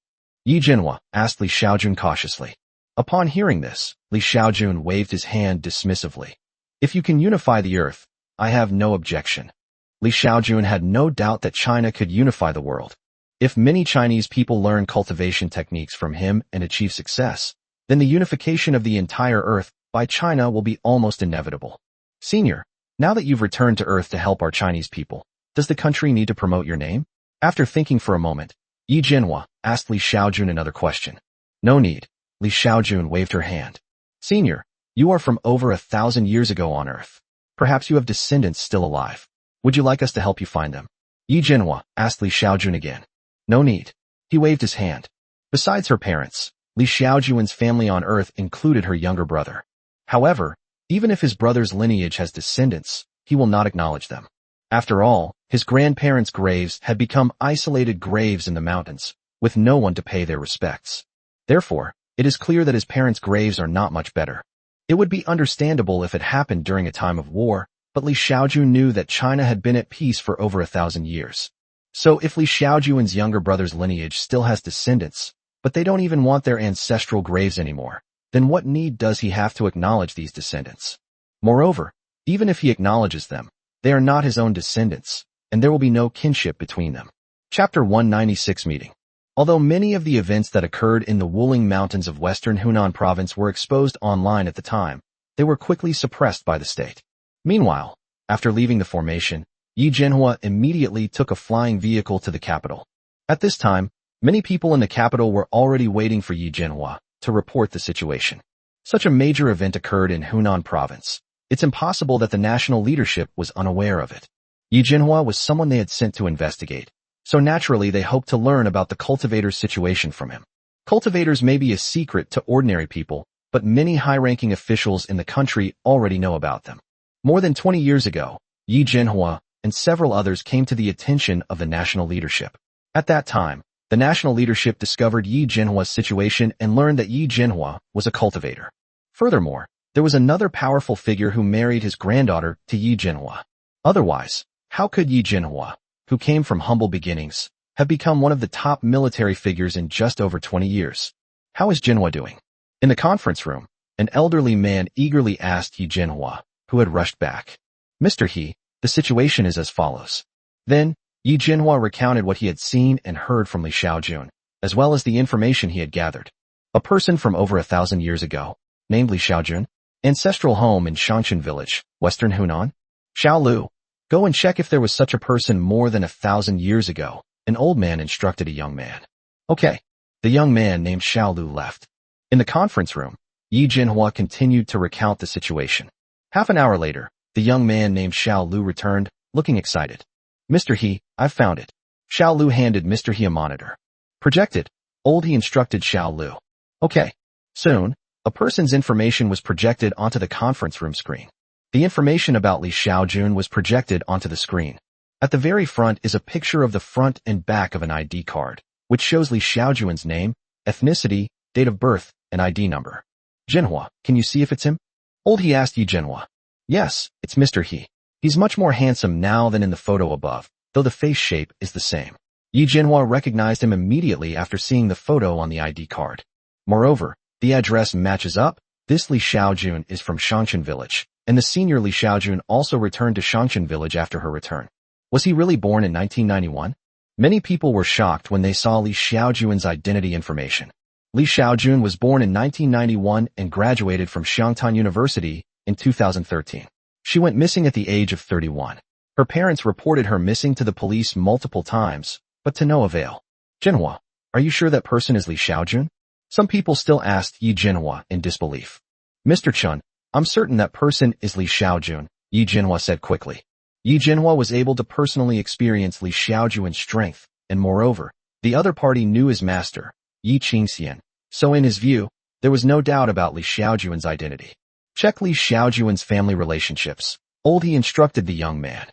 A: Yi Jinhua asked Li Xiaojun cautiously. Upon hearing this, Li Xiaojun waved his hand dismissively. If you can unify the Earth, I have no objection. Li Xiaojun had no doubt that China could unify the world. If many Chinese people learn cultivation techniques from him and achieve success, then the unification of the entire Earth by China will be almost inevitable. Senior, now that you've returned to Earth to help our Chinese people, does the country need to promote your name? After thinking for a moment, Yi Jinhua asked Li Xiaojun another question. No need. Li Xiaojun waved her hand. Senior, you are from over 1,000 years ago on Earth. Perhaps you have descendants still alive. Would you like us to help you find them? Yi Jinhua asked Li Xiaojun again. No need. He waved his hand. Besides her parents, Li Xiaojun's family on Earth included her younger brother. However, even if his brother's lineage has descendants, he will not acknowledge them. After all, his grandparents' graves had become isolated graves in the mountains, with no one to pay their respects. Therefore, it is clear that his parents' graves are not much better. It would be understandable if it happened during a time of war, but Li Xiaojun knew that China had been at peace for over 1,000 years. So if Li Xiaojun's younger brother's lineage still has descendants, but they don't even want their ancestral graves anymore, then what need does he have to acknowledge these descendants? Moreover, even if he acknowledges them, they are not his own descendants, and there will be no kinship between them. Chapter 196 Meeting. Although many of the events that occurred in the Wuling Mountains of western Hunan province were exposed online at the time, they were quickly suppressed by the state. Meanwhile, after leaving the formation, Yi Jianhua immediately took a flying vehicle to the capital. At this time, many people in the capital were already waiting for Yi Jianhua to report the situation. Such a major event occurred in Hunan province. It's impossible that the national leadership was unaware of it. Yi Jianhua was someone they had sent to investigate, so naturally they hoped to learn about the cultivator's situation from him. Cultivators may be a secret to ordinary people, but many high-ranking officials in the country already know about them. More than 20 years ago, Yi Jianhua and several others came to the attention of the national leadership. At that time, the national leadership discovered Yi Jianhua's situation and learned that Yi Jianhua was a cultivator. Furthermore, there was another powerful figure who married his granddaughter to Yi Jianhua. Otherwise, how could Yi Jianhua, who came from humble beginnings, have become one of the top military figures in just over 20 years? How is Jianhua doing? In the conference room, an elderly man eagerly asked Yi Jianhua, who had rushed back. Mr. He, the situation is as follows. Then, Yi Jianhua recounted what he had seen and heard from Li Xiaojun, as well as the information he had gathered. A person from over 1,000 years ago, named Li Xiaojun, ancestral home in Xiaojun village, western Hunan. Xiao Lu, go and check if there was such a person more than 1,000 years ago, an old man instructed a young man. Okay. The young man named Xiao Lu left. In the conference room, Yi Jianhua continued to recount the situation. Half an hour later, the young man named Xiao Lu returned, looking excited. Mr. He, I've found it. Xiao Lu handed Mr. He a monitor. Projected. Old He instructed Xiao Lu. Okay. Soon, a person's information was projected onto the conference room screen. The information about Li Xiaojun was projected onto the screen. At the very front is a picture of the front and back of an ID card, which shows Li Xiaojun's name, ethnicity, date of birth, and ID number. Jianhua, can you see if it's him? Old He asked Yi Jianhua. Yes, it's Mr. He. He's much more handsome now than in the photo above, though the face shape is the same. Yi Jianhua recognized him immediately after seeing the photo on the ID card. Moreover, the address matches up. This Li Xiaojun is from Xiaojun village, and the senior Li Xiaojun also returned to Xiaojun village after her return. Was he really born in 1991? Many people were shocked when they saw Li Xiaojun's identity information. Li Xiaojun was born in 1991 and graduated from Xiangtan University in 2013. She went missing at the age of 31. Her parents reported her missing to the police multiple times, but to no avail. Jianhua, are you sure that person is Li Xiaojun? Some people still asked Yi Jianhua in disbelief. Mr. Chun, I'm certain that person is Li Xiaojun, Yi Jianhua said quickly. Yi Jianhua was able to personally experience Li Xiaojun's strength, and moreover, the other party knew his master, Yi Qingxian, so in his view, there was no doubt about Li Xiaojun's identity. Check Li Xiaojun's family relationships. Old He instructed the young man.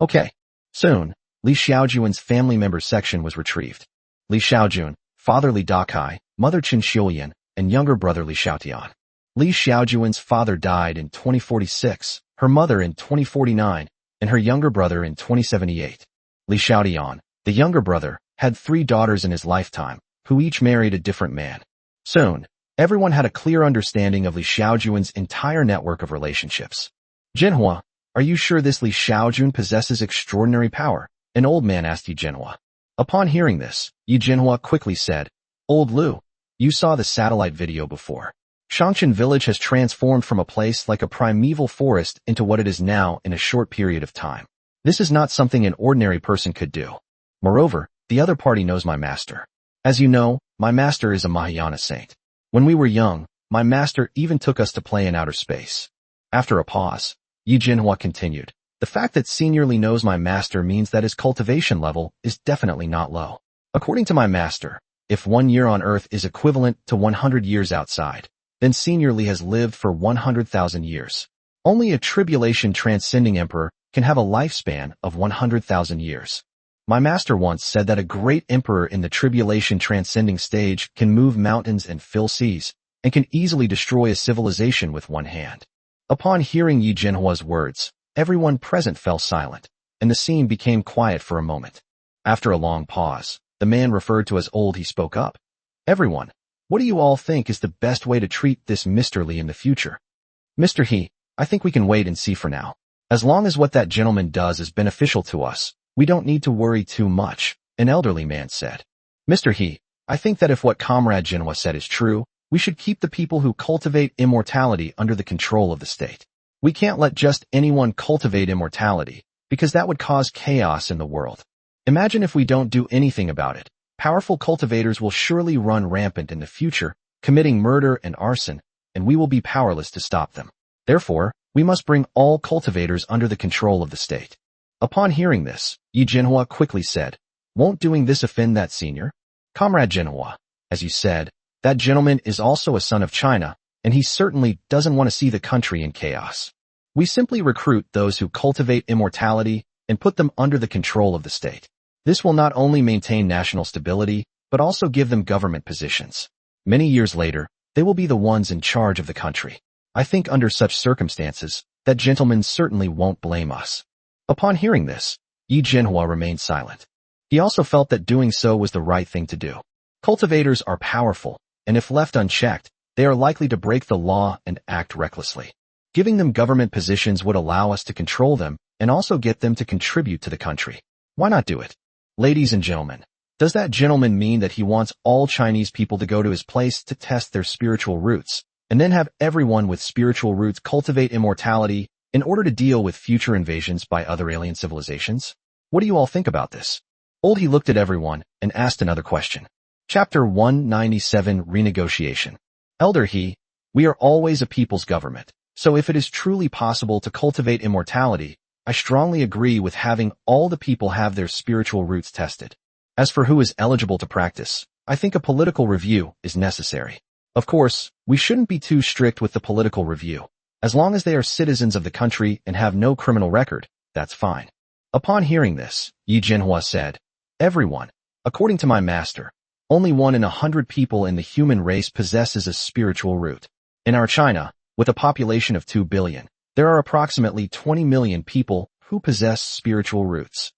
A: Okay. Soon, Li Xiaojun's family member section was retrieved. Li Xiaojun, father Li Dakai, mother Qin Xiuyan, and younger brother Li Xiaotian. Li Xiaojun's father died in 2046, her mother in 2049, and her younger brother in 2078. Li Xiaotian, the younger brother, had 3 daughters in his lifetime, who each married a different man. Soon, everyone had a clear understanding of Li Xiaojun's entire network of relationships. Jianhua, are you sure this Li Xiaojun possesses extraordinary power? An old man asked Yi Jianhua. Upon hearing this, Yi Jianhua quickly said, Old Lu, you saw the satellite video before. Xiangshan village has transformed from a place like a primeval forest into what it is now in a short period of time. This is not something an ordinary person could do. Moreover, the other party knows my master. As you know, my master is a Mahayana saint. When we were young, my master even took us to play in outer space. After a pause, Yi Jianhua continued, the fact that Senior Li knows my master means that his cultivation level is definitely not low. According to my master, if 1 year on Earth is equivalent to 100 years outside, then Senior Li has lived for 100,000 years. Only a tribulation transcending emperor can have a lifespan of 100,000 years. My master once said that a great emperor in the tribulation transcending stage can move mountains and fill seas, and can easily destroy a civilization with one hand. Upon hearing Yi Jianhua's words, everyone present fell silent, and the scene became quiet for a moment. After a long pause, the man referred to as Old He spoke up. Everyone, What do you all think is the best way to treat this Mr. Li in the future? Mr. He, I think we can wait and see for now. As long as what that gentleman does is beneficial to us, we don't need to worry too much, an elderly man said. Mr. He, I think that if what Comrade Jinhua said is true, we should keep the people who cultivate immortality under the control of the state. We can't let just anyone cultivate immortality, because that would cause chaos in the world. Imagine if we don't do anything about it. Powerful cultivators will surely run rampant in the future, committing murder and arson, and we will be powerless to stop them. Therefore, we must bring all cultivators under the control of the state. Upon hearing this, Yi Jinhua quickly said, "Won't doing this offend that senior? Comrade Jinhua, as you said, that gentleman is also a son of China, and he certainly doesn't want to see the country in chaos. We simply recruit those who cultivate immortality and put them under the control of the state. This will not only maintain national stability, but also give them government positions. Many years later, they will be the ones in charge of the country. I think under such circumstances, that gentleman certainly won't blame us." Upon hearing this, Yi Jinhua remained silent. He also felt that doing so was the right thing to do. Cultivators are powerful, and if left unchecked, they are likely to break the law and act recklessly. Giving them government positions would allow us to control them and also get them to contribute to the country. Why not do it? Ladies and gentlemen, does that gentleman mean that he wants all Chinese people to go to his place to test their spiritual roots, and then have everyone with spiritual roots cultivate immortality in order to deal with future invasions by other alien civilizations? What do you all think about this? Old He looked at everyone and asked another question. Chapter 197 Renegotiation. Elder He, we are always a people's government, so if it is truly possible to cultivate immortality, I strongly agree with having all the people have their spiritual roots tested. As for who is eligible to practice, I think a political review is necessary. Of course, we shouldn't be too strict with the political review. As long as they are citizens of the country and have no criminal record, that's fine. Upon hearing this, Yi Jinhua said, "Everyone, according to my master, only 1 in 100 people in the human race possesses a spiritual root. In our China, with a population of 2 billion, there are approximately 20 million people who possess spiritual roots.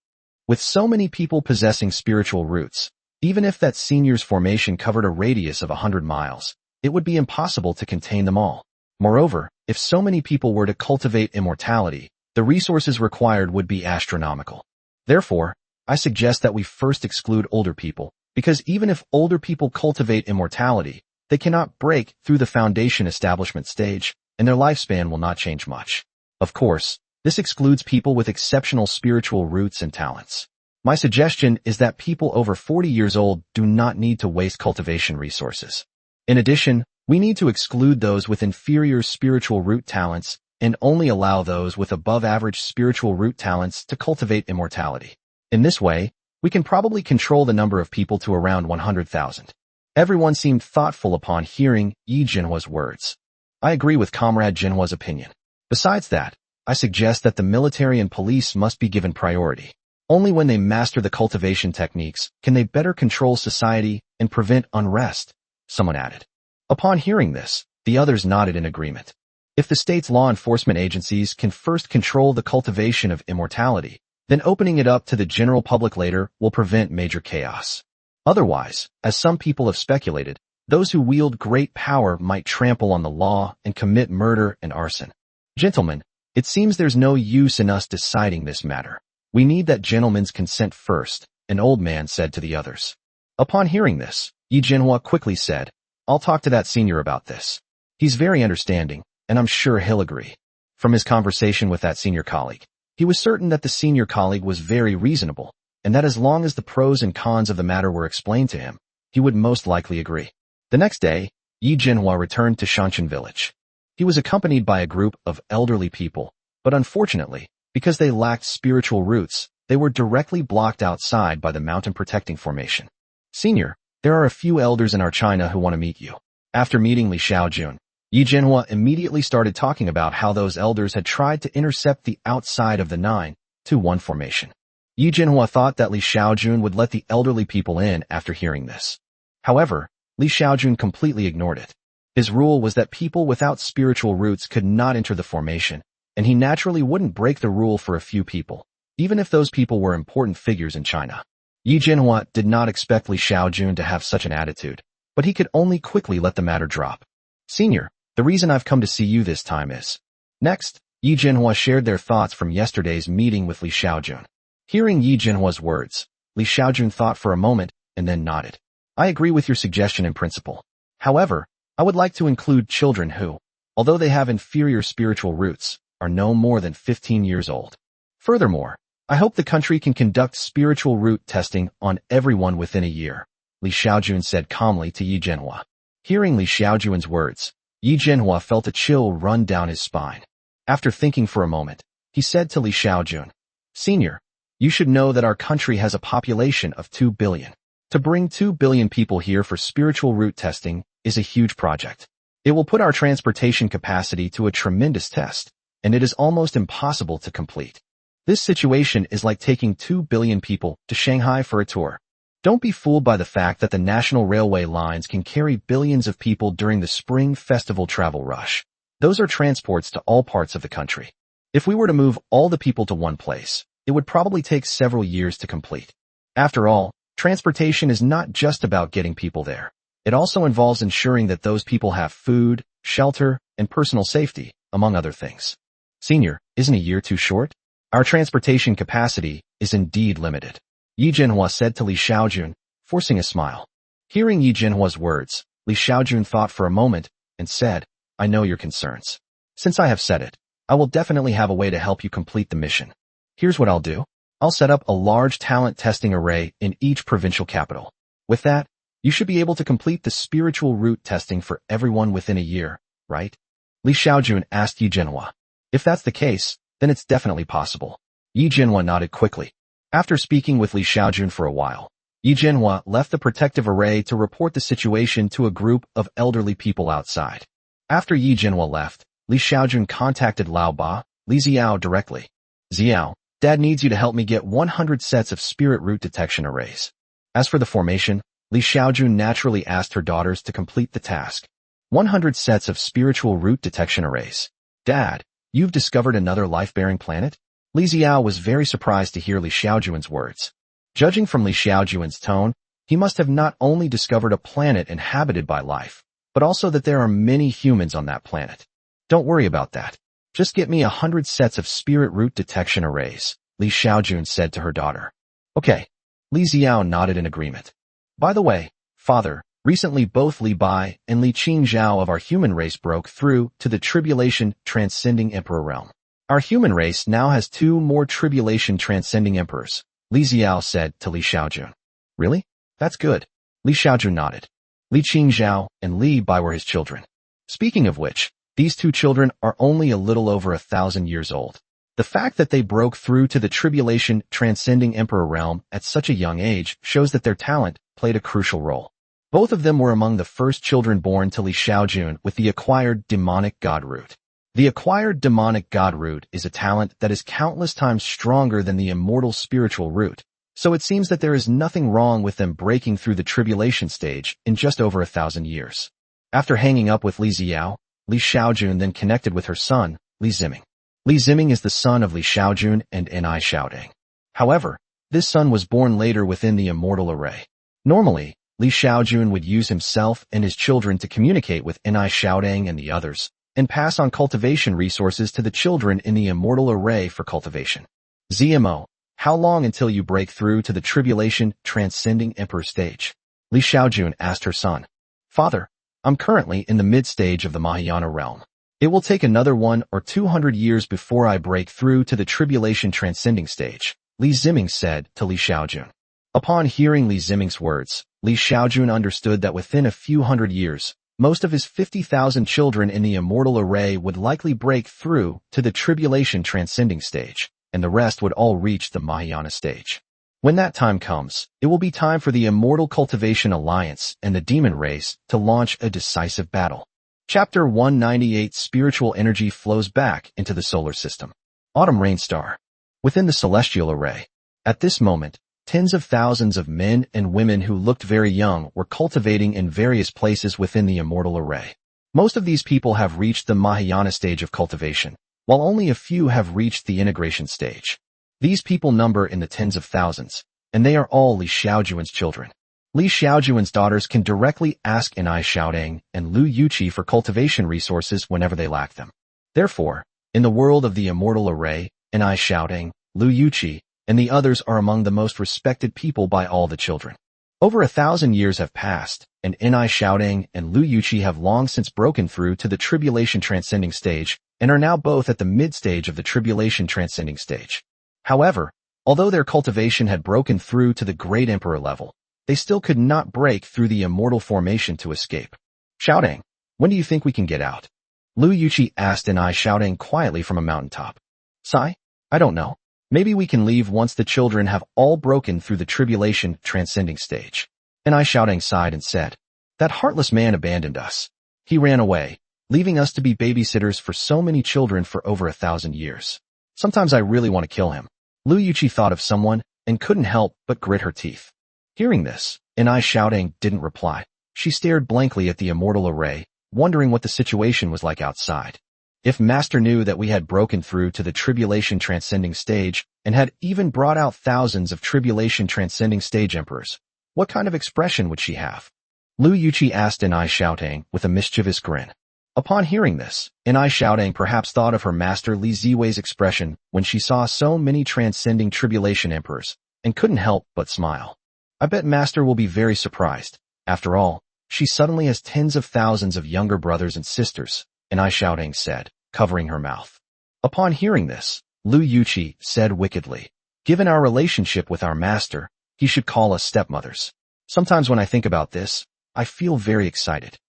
A: With so many people possessing spiritual roots, even if that senior's formation covered a radius of 100 miles, it would be impossible to contain them all. Moreover, if so many people were to cultivate immortality, the resources required would be astronomical. Therefore, I suggest that we first exclude older people, because even if older people cultivate immortality, they cannot break through the foundation establishment stage, and their lifespan will not change much. Of course, this excludes people with exceptional spiritual roots and talents. My suggestion is that people over 40 years old do not need to waste cultivation resources. In addition, we need to exclude those with inferior spiritual root talents and only allow those with above-average spiritual root talents to cultivate immortality. In this way, we can probably control the number of people to around 100,000. Everyone seemed thoughtful upon hearing Yi Jinhua's words. I agree with Comrade Jinhua's opinion. Besides that, I suggest that the military and police must be given priority. Only when they master the cultivation techniques can they better control society and prevent unrest, someone added. Upon hearing this, the others nodded in agreement. If the state's law enforcement agencies can first control the cultivation of immortality, then opening it up to the general public later will prevent major chaos. Otherwise, as some people have speculated, those who wield great power might trample on the law and commit murder and arson. Gentlemen, it seems there's no use in us deciding this matter. We need that gentleman's consent first, an old man said to the others. Upon hearing this, Yi Jinhua quickly said, I'll talk to that senior about this. He's very understanding, and I'm sure he'll agree. From his conversation with that senior colleague, he was certain that the senior colleague was very reasonable, and that as long as the pros and cons of the matter were explained to him, he would most likely agree. The next day, Yi Jinhua returned to Xiaojun village. He was accompanied by a group of elderly people, but unfortunately, because they lacked spiritual roots, they were directly blocked outside by the mountain protecting formation. Senior, there are a few elders in our China who want to meet you. After meeting Li Xiaojun, Yi Jinhua immediately started talking about how those elders had tried to intercept the outside of the 9-1 formation. Yi Jinhua thought that Li Xiaojun would let the elderly people in after hearing this. However, Li Xiaojun completely ignored it. His rule was that people without spiritual roots could not enter the formation, and he naturally wouldn't break the rule for a few people, even if those people were important figures in China. Yi Jinhua did not expect Li Xiaojun to have such an attitude, but he could only quickly let the matter drop. Senior, the reason I've come to see you this time is... Next, Yi Jinhua shared their thoughts from yesterday's meeting with Li Xiaojun. Hearing Yi Jinhua's words, Li Xiaojun thought for a moment and then nodded. I agree with your suggestion in principle. However, I would like to include children who, although they have inferior spiritual roots, are no more than 15 years old. Furthermore, I hope the country can conduct spiritual root testing on everyone within a year, Li Xiaojun said calmly to Yi Jinhua. Hearing Li Xiaojun's words, Yi Jinhua felt a chill run down his spine. After thinking for a moment, he said to Li Xiaojun, Senior, you should know that our country has a population of 2 billion. To bring 2 billion people here for spiritual root testing is a huge project. It will put our transportation capacity to a tremendous test, and it is almost impossible to complete. This situation is like taking 2 billion people to Shanghai for a tour. Don't be fooled by the fact that the national railway lines can carry billions of people during the spring festival travel rush. Those are transports to all parts of the country. If we were to move all the people to one place, it would probably take several years to complete. After all, transportation is not just about getting people there. It also involves ensuring that those people have food, shelter, and personal safety, among other things. Senior, isn't a year too short? Our transportation capacity is indeed limited, Yi Jinhua said to Li Xiaojun, forcing a smile. Hearing Yi Jinhua's words, Li Xiaojun thought for a moment and said, I know your concerns. Since I have said it, I will definitely have a way to help you complete the mission. Here's what I'll do. I'll set up a large talent testing array in each provincial capital. With that, you should be able to complete the spiritual root testing for everyone within a year, right? Li Xiaojun asked Yi Jinhua. If that's the case, then it's definitely possible. Yi Jinhua nodded quickly. After speaking with Li Xiaojun for a while, Yi Jinhua left the protective array to report the situation to a group of elderly people outside. After Yi Jinhua left, Li Xiaojun contacted Lao Ba, Li Xiao directly. Xiao, Dad needs you to help me get 100 sets of spirit root detection arrays. As for the formation, Li Xiaojun naturally asked her daughters to complete the task. 100 sets of spiritual root detection arrays. Dad, you've discovered another life-bearing planet? Li Xiao was very surprised to hear Li Xiaojun's words. Judging from Li Xiaojun's tone, he must have not only discovered a planet inhabited by life, but also that there are many humans on that planet. Don't worry about that. Just get me 100 sets of spirit root detection arrays, Li Xiaojun said to her daughter. Okay. Li Xiao nodded in agreement. By the way, Father, recently both Li Bai and Li Qingzhao of our human race broke through to the tribulation transcending emperor realm. Our human race now has 2 more tribulation transcending emperors, Li Xiao said to Li Xiaojun. Really? That's good. Li Xiaojun nodded. Li Qingzhao and Li Bai were his children. Speaking of which, these 2 children are only a little over 1,000 years old. The fact that they broke through to the tribulation transcending emperor realm at such a young age shows that their talent played a crucial role. Both of them were among the first children born to Li Xiaojun with the acquired demonic god root. The acquired demonic god root is a talent that is countless times stronger than the immortal spiritual root, so it seems that there is nothing wrong with them breaking through the tribulation stage in just over 1,000 years. After hanging up with Li Xiao, Li Xiaojun then connected with her son, Li Ziming. Li Ziming is the son of Li Xiaojun and Ni Xiaoding. However, this son was born later within the immortal array. Normally, Li Xiaojun would use himself and his children to communicate with Ni Xiaoding and the others, and pass on cultivation resources to the children in the immortal array for cultivation. ZMO, how long until you break through to the tribulation transcending emperor stage? Li Xiaojun asked her son. Father, I'm currently in the mid-stage of the Mahayana realm. It will take another 100 or 200 years before I break through to the tribulation transcending stage, Li Ziming said to Li Xiaojun. Upon hearing Li Ziming's words, Li Xiaojun understood that within a few hundred years, most of his 50,000 children in the immortal array would likely break through to the tribulation transcending stage, and the rest would all reach the Mahayana stage. When that time comes, it will be time for the Immortal Cultivation Alliance and the Demon Race to launch a decisive battle. Chapter 198 Spiritual Energy Flows Back into the Solar System. Autumn Rainstar. Within the Celestial Array. At this moment, tens of thousands of men and women who looked very young were cultivating in various places within the Immortal Array. Most of these people have reached the Mahayana stage of cultivation, while only a few have reached the integration stage. These people number in the tens of thousands, and they are all Li Xiaojun's children. Li Xiaojun's daughters can directly ask Xiaodong and Lu Yuqi for cultivation resources whenever they lack them. Therefore, in the world of the immortal array, Xiaodong, Lu Yuqi, and the others are among the most respected people by all the children. Over 1,000 years have passed, and Xiaodong and Lu Yuqi have long since broken through to the tribulation transcending stage and are now both at the mid-stage of the tribulation transcending stage. However, although their cultivation had broken through to the great emperor level, they still could not break through the immortal formation to escape. Xiaodong, when do you think we can get out? Lu Yuqi asked Xiaodong quietly from a mountaintop. Sigh, I don't know. Maybe we can leave once the children have all broken through the tribulation transcending stage. Xiaodong sighed and said, that heartless man abandoned us. He ran away, leaving us to be babysitters for so many children for over 1,000 years. Sometimes I really want to kill him. Lu Yuqi thought of someone and couldn't help but grit her teeth. Hearing this, Xiaodong didn't reply. She stared blankly at the immortal array, wondering what the situation was like outside. If Master knew that we had broken through to the tribulation transcending stage and had even brought out thousands of tribulation transcending stage emperors, what kind of expression would she have? Lu Yuqi asked Xiaodong with a mischievous grin. Upon hearing this, Xiaodong perhaps thought of her master Li Ziwei's expression when she saw so many transcending tribulation emperors, and couldn't help but smile. I bet Master will be very surprised. After all, she suddenly has tens of thousands of younger brothers and sisters, Xiaodong said, covering her mouth. Upon hearing this, Lu Yuqi said wickedly, given our relationship with our master, he should call us stepmothers. Sometimes when I think about this, I feel very excited.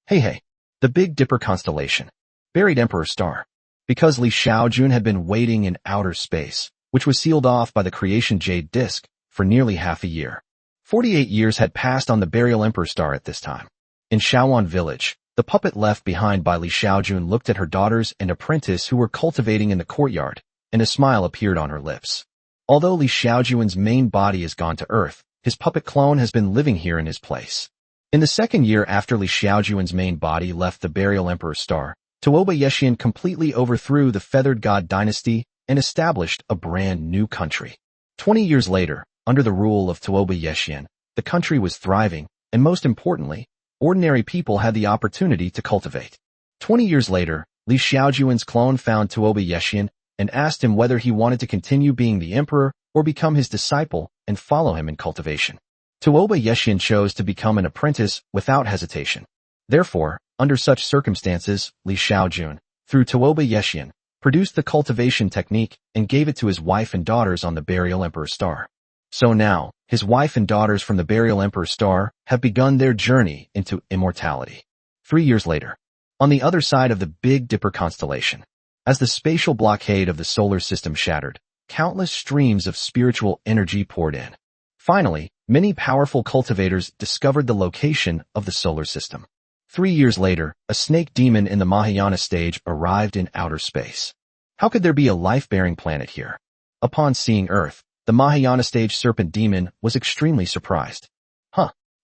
A: Hey, the Big Dipper constellation. Buried Emperor Star. Because Li Xiaojun had been waiting in outer space, which was sealed off by the creation jade disk, for nearly half a year. 48 years had passed on the burial Emperor Star at this time. In Xiaojun village, the puppet left behind by Li Xiaojun looked at her daughters and apprentice who were cultivating in the courtyard, and a smile appeared on her lips. Although Li Xiaojun's main body is gone to Earth, his puppet clone has been living here in his place. In the second year after Li Xiaojun's main body left the burial Emperor Star, Tuoba Yexian completely overthrew the Feathered God dynasty and established a brand new country. 20 years later, under the rule of Tuoba Yexian, the country was thriving, and most importantly, ordinary people had the opportunity to cultivate. 20 years later, Li Xiaojun's clone found Tuoba Yexian and asked him whether he wanted to continue being the emperor or become his disciple and follow him in cultivation. Tuoba Yexian chose to become an apprentice without hesitation. Therefore, under such circumstances, Li Xiaojun, through Tuoba Yexian, produced the cultivation technique and gave it to his wife and daughters on the burial Emperor Star. So now, his wife and daughters from the burial Emperor Star have begun their journey into immortality. 3 years later, on the other side of the Big Dipper constellation, as the spatial blockade of the solar system shattered, countless streams of spiritual energy poured in. Finally, many powerful cultivators discovered the location of the solar system. 3 years later, a snake demon in the Mahayana stage arrived in outer space. How could there be a life-bearing planet here? Upon seeing Earth, the Mahayana stage serpent demon was extremely surprised.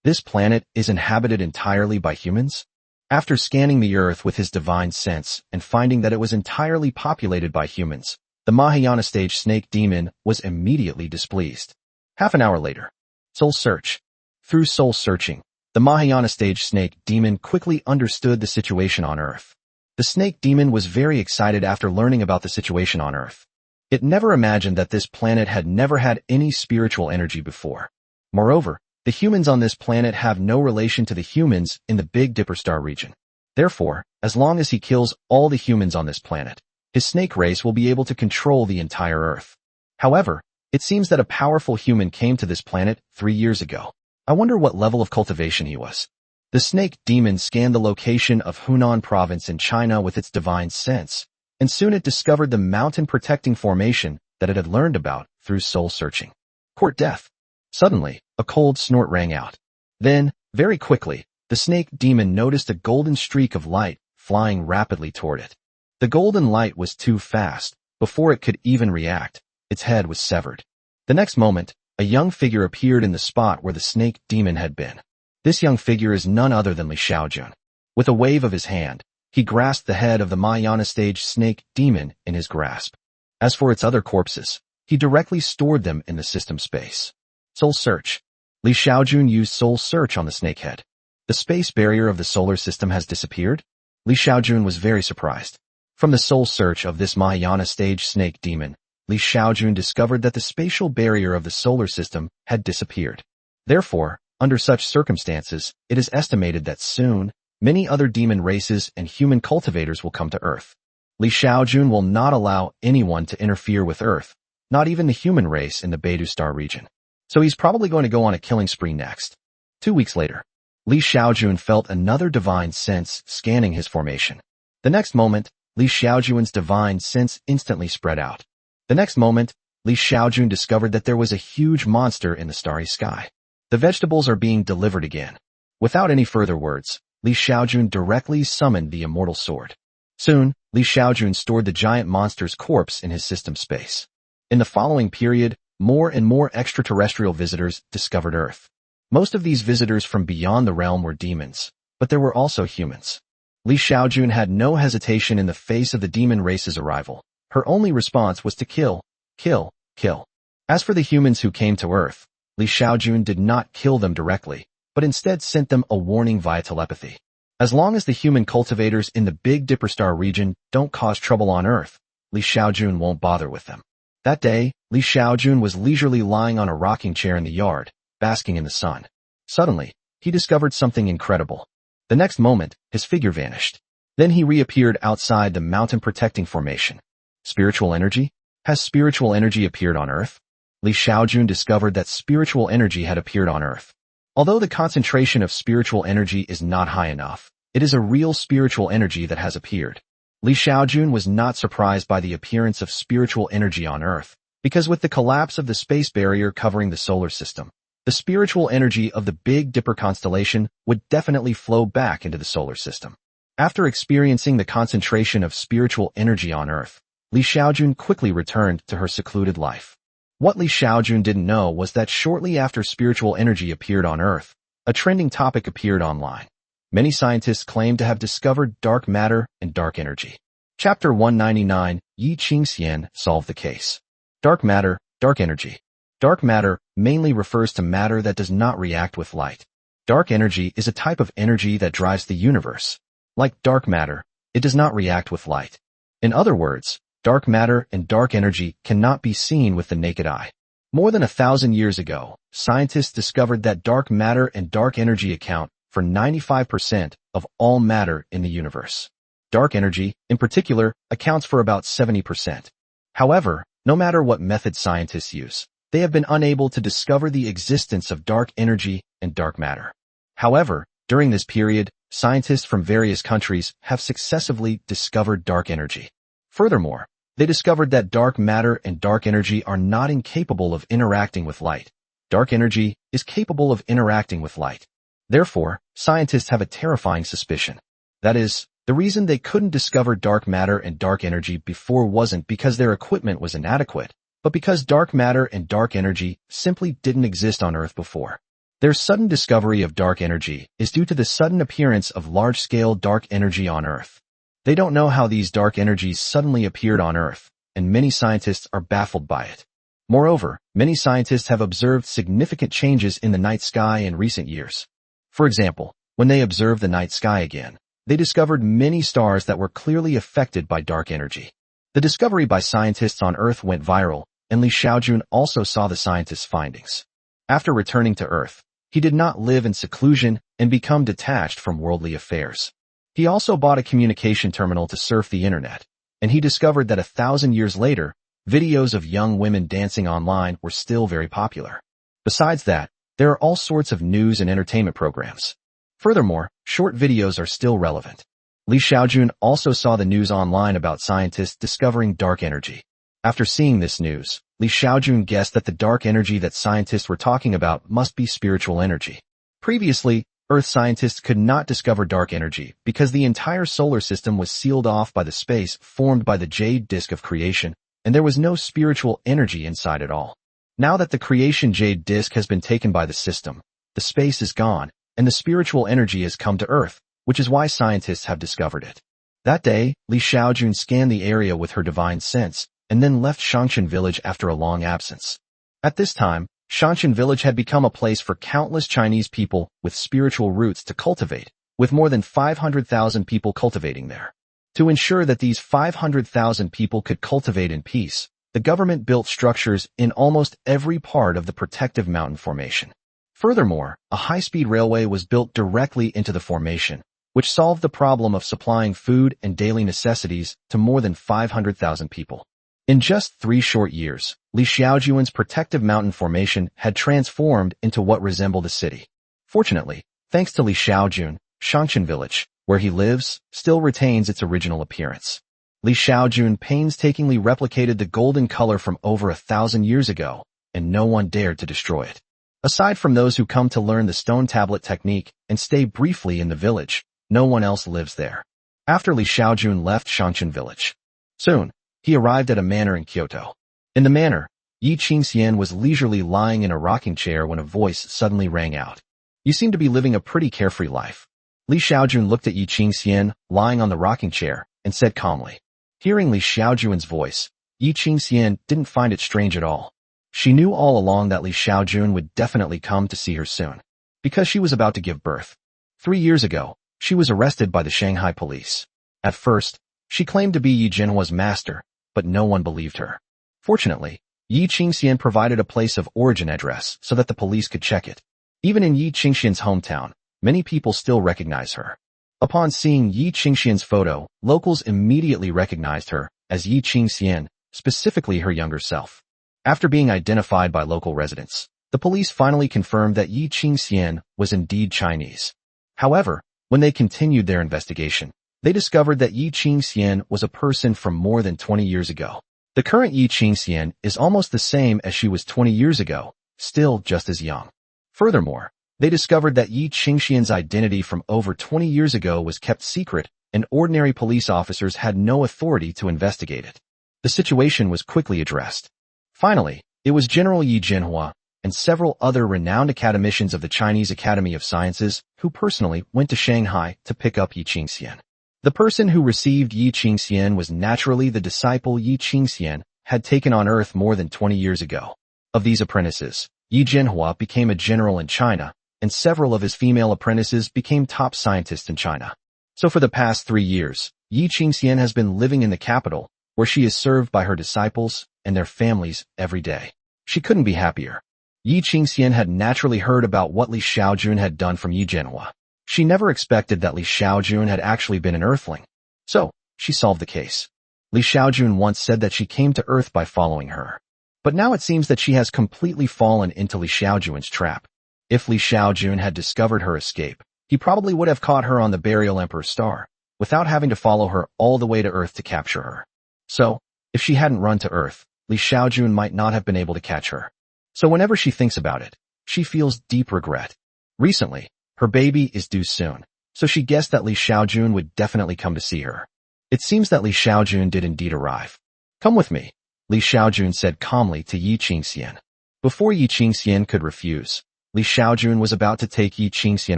A: This planet is inhabited entirely by humans? After scanning the Earth with his divine sense and finding that it was entirely populated by humans, the Mahayana stage snake demon was immediately displeased. Half an hour later. Soul search. Through soul searching, the Mahayana stage snake demon quickly understood the situation on Earth. The snake demon was very excited after learning about the situation on Earth. It never imagined that this planet had never had any spiritual energy before. Moreover, the humans on this planet have no relation to the humans in the Big Dipper star region. Therefore, as long as he kills all the humans on this planet, his snake race will be able to control the entire Earth. However, it seems that a powerful human came to this planet 3 years ago. I wonder what level of cultivation he was. The snake demon scanned the location of Hunan province in China with its divine sense, and soon it discovered the mountain-protecting formation that it had learned about through soul searching. Court death. Suddenly, a cold snort rang out. Then, very quickly, the snake demon noticed a golden streak of light flying rapidly toward it. The golden light was too fast. Before it could even react, its head was severed. The next moment, a young figure appeared in the spot where the snake demon had been. This young figure is none other than Li Xiaojun. With a wave of his hand, he grasped the head of the Mahayana stage snake demon in his grasp. As for its other corpses, he directly stored them in the system space. Soul search. Li Xiaojun used soul search on the snakehead. The space barrier of the solar system has disappeared? Li Xiaojun was very surprised. From the soul search of this Mahayana stage snake demon, Li Xiaojun discovered that the spatial barrier of the solar system had disappeared. Therefore, under such circumstances, it is estimated that soon, many other demon races and human cultivators will come to Earth. Li Xiaojun will not allow anyone to interfere with Earth, not even the human race in the Beidou Star region. So he's probably going to go on a killing spree next. 2 weeks later, Li Xiaojun felt another divine sense scanning his formation. The next moment, Li Xiaojun's divine sense instantly spread out. The next moment, Li Xiaojun discovered that there was a huge monster in the starry sky. The vegetables are being delivered again. Without any further words, Li Xiaojun directly summoned the immortal sword. Soon, Li Xiaojun stored the giant monster's corpse in his system space. In the following period, more and more extraterrestrial visitors discovered Earth. Most of these visitors from beyond the realm were demons, but there were also humans. Li Xiaojun had no hesitation in the face of the demon race's arrival. Her only response was to kill, kill, kill. As for the humans who came to Earth, Li Xiaojun did not kill them directly, but instead sent them a warning via telepathy. As long as the human cultivators in the Big Dipper Star region don't cause trouble on Earth, Li Xiaojun won't bother with them. That day, Li Xiaojun was leisurely lying on a rocking chair in the yard, basking in the sun. Suddenly, he discovered something incredible. The next moment, his figure vanished. Then he reappeared outside the mountain protecting formation. Spiritual energy? Has spiritual energy appeared on Earth? Li Xiaojun discovered that spiritual energy had appeared on Earth. Although the concentration of spiritual energy is not high enough, it is a real spiritual energy that has appeared. Li Xiaojun was not surprised by the appearance of spiritual energy on Earth, because with the collapse of the space barrier covering the solar system, the spiritual energy of the Big Dipper constellation would definitely flow back into the solar system. After experiencing the concentration of spiritual energy on Earth, Li Xiaojun quickly returned to her secluded life. What Li Xiaojun didn't know was that shortly after spiritual energy appeared on Earth, a trending topic appeared online. Many scientists claim to have discovered dark matter and dark energy. Chapter 199, Yi Qingxian solved the case. Dark matter, dark energy. Dark matter mainly refers to matter that does not react with light. Dark energy is a type of energy that drives the universe. Like dark matter, it does not react with light. In other words, dark matter and dark energy cannot be seen with the naked eye. More than 1,000 years ago, scientists discovered that dark matter and dark energy account for 95% of all matter in the universe. Dark energy, in particular, accounts for about 70%. However, no matter what method scientists use, they have been unable to discover the existence of dark energy and dark matter. However, during this period, scientists from various countries have successively discovered dark energy. Furthermore, they discovered that dark matter and dark energy are not incapable of interacting with light. Dark energy is capable of interacting with light. Therefore, scientists have a terrifying suspicion. That is, the reason they couldn't discover dark matter and dark energy before wasn't because their equipment was inadequate, but because dark matter and dark energy simply didn't exist on Earth before. Their sudden discovery of dark energy is due to the sudden appearance of large-scale dark energy on Earth. They don't know how these dark energies suddenly appeared on Earth, and many scientists are baffled by it. Moreover, many scientists have observed significant changes in the night sky in recent years. For example, when they observed the night sky again, they discovered many stars that were clearly affected by dark energy. The discovery by scientists on Earth went viral, and Li Xiaojun also saw the scientists' findings. After returning to Earth, he did not live in seclusion and become detached from worldly affairs. He also bought a communication terminal to surf the internet, and he discovered that 1,000 years later, videos of young women dancing online were still very popular. Besides that, there are all sorts of news and entertainment programs. Furthermore, short videos are still relevant. Li Xiaojun also saw the news online about scientists discovering dark energy. After seeing this news, Li Xiaojun guessed that the dark energy that scientists were talking about must be spiritual energy. Previously, Earth scientists could not discover dark energy because the entire solar system was sealed off by the space formed by the jade disk of creation, and there was no spiritual energy inside at all. Now that the creation jade disk has been taken by the system, the space is gone, and the spiritual energy has come to Earth, which is why scientists have discovered it. That day, Li Xiaojun scanned the area with her divine sense, and then left Xiangshan village after a long absence. At this time, Xiaojun village had become a place for countless Chinese people with spiritual roots to cultivate, with more than 500,000 people cultivating there. To ensure that these 500,000 people could cultivate in peace, the government built structures in almost every part of the protective mountain formation. Furthermore, a high-speed railway was built directly into the formation, which solved the problem of supplying food and daily necessities to more than 500,000 people. In just 3 short years, Li Xiaojun's protective mountain formation had transformed into what resembled a city. Fortunately, thanks to Li Xiaojun, Xiaojun village, where he lives, still retains its original appearance. Li Xiaojun painstakingly replicated the golden color from over 1,000 years ago, and no one dared to destroy it. Aside from those who come to learn the stone tablet technique and stay briefly in the village, no one else lives there. After Li Xiaojun left Xiaojun village, soon, he arrived at a manor in Kyoto. In the manor, Yi Qingxian was leisurely lying in a rocking chair when a voice suddenly rang out. "You seem to be living a pretty carefree life." Li Xiaojun looked at Yi Qingxian, lying on the rocking chair, and said calmly. Hearing Li Xiaojun's voice, Yi Qingxian didn't find it strange at all. She knew all along that Li Xiaojun would definitely come to see her soon, because she was about to give birth. 3 years ago, she was arrested by the Shanghai police. At first, she claimed to be Yi Jinhua's master, but no one believed her. Fortunately, Yi Qingxian provided a place of origin address so that the police could check it. Even in Yi Qingxian's hometown, many people still recognize her. Upon seeing Yi Qingxian's photo, locals immediately recognized her as Yi Qingxian, specifically her younger self. After being identified by local residents, the police finally confirmed that Yi Qingxian was indeed Chinese. However, when they continued their investigation, they discovered that Yi Qingxian was a person from more than 20 years ago. The current Yi Qingxian is almost the same as she was 20 years ago, still just as young. Furthermore, they discovered that Yi Qingxian's identity from over 20 years ago was kept secret, and ordinary police officers had no authority to investigate it. The situation was quickly addressed. Finally, it was General Yi Jinhua and several other renowned academicians of the Chinese Academy of Sciences who personally went to Shanghai to pick up Yi Qingxian. The person who received Yi Qingxian was naturally the disciple Yi Qingxian had taken on Earth more than 20 years ago. Of these apprentices, Yi Jinhua became a general in China, and several of his female apprentices became top scientists in China. So for the past 3 years, Yi Qingxian has been living in the capital, where she is served by her disciples and their families every day. She couldn't be happier. Yi Qingxian had naturally heard about what Li Xiaojun had done from Yi Jinhua. She never expected that Li Xiaojun had actually been an Earthling. So, she solved the case. Li Xiaojun once said that she came to Earth by following her. But now it seems that she has completely fallen into Li Xiaojun's trap. If Li Xiaojun had discovered her escape, he probably would have caught her on the Burial Emperor's star, without having to follow her all the way to Earth to capture her. So, if she hadn't run to Earth, Li Xiaojun might not have been able to catch her. So whenever she thinks about it, she feels deep regret. Recently, her baby is due soon, so she guessed that Li Xiaojun would definitely come to see her. It seems that Li Xiaojun did indeed arrive. "Come with me," Li Xiaojun said calmly to Yi Qingxian. Before Yi Qingxian could refuse, Li Xiaojun was about to take Yi Qingxian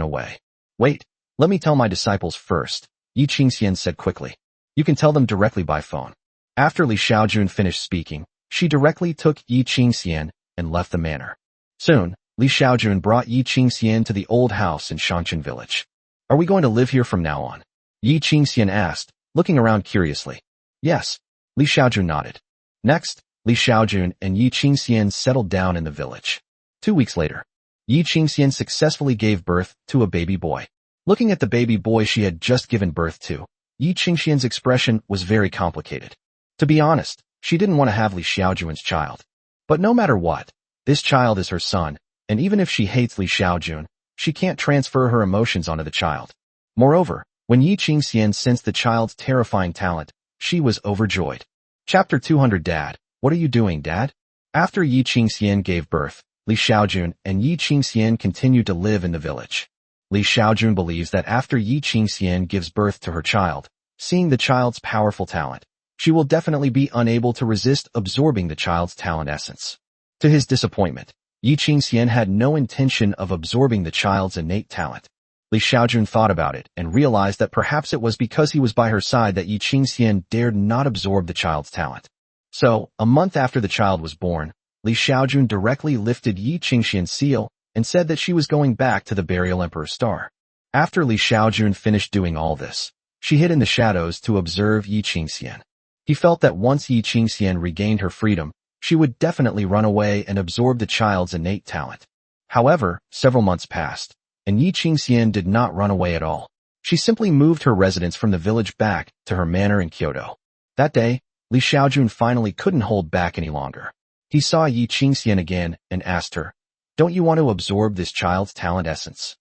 A: away. "Wait, let me tell my disciples first," Yi Qingxian said quickly. "You can tell them directly by phone." After Li Xiaojun finished speaking, she directly took Yi Qingxian and left the manor. Soon, Li Xiaojun brought Yi Qingxian to the old house in Xiaojun village. "Are we going to live here from now on?" Yi Qingxian asked, looking around curiously. "Yes," Li Xiaojun nodded. Next, Li Xiaojun and Yi Qingxian settled down in the village. 2 weeks later, Yi Qingxian successfully gave birth to a baby boy. Looking at the baby boy she had just given birth to, Yi Qingxian's expression was very complicated. To be honest, she didn't want to have Li Xiaojun's child. But no matter what, this child is her son, and even if she hates Li Xiaojun, she can't transfer her emotions onto the child. Moreover, when Yi Qingxian sensed the child's terrifying talent, she was overjoyed. Chapter 200. Dad, what are you doing, Dad? After Yi Qingxian gave birth, Li Xiaojun and Yi Qingxian continued to live in the village. Li Xiaojun believes that after Yi Qingxian gives birth to her child, seeing the child's powerful talent, she will definitely be unable to resist absorbing the child's talent essence. To his disappointment, Yi Qingxian had no intention of absorbing the child's innate talent. Li Xiaojun thought about it and realized that perhaps it was because he was by her side that Yi Qingxian dared not absorb the child's talent. So, a month after the child was born, Li Xiaojun directly lifted Yi Qingxian's seal and said that she was going back to the burial Emperor's star. After Li Xiaojun finished doing all this, she hid in the shadows to observe Yi Qingxian. He felt that once Yi Qingxian regained her freedom, she would definitely run away and absorb the child's innate talent. However, several months passed, and Yi Qingxian did not run away at all. She simply moved her residence from the village back to her manor in Kyoto. That day, Li Xiaojun finally couldn't hold back any longer. He saw Yi Qingxian again and asked her, "Don't you want to absorb this child's talent essence?"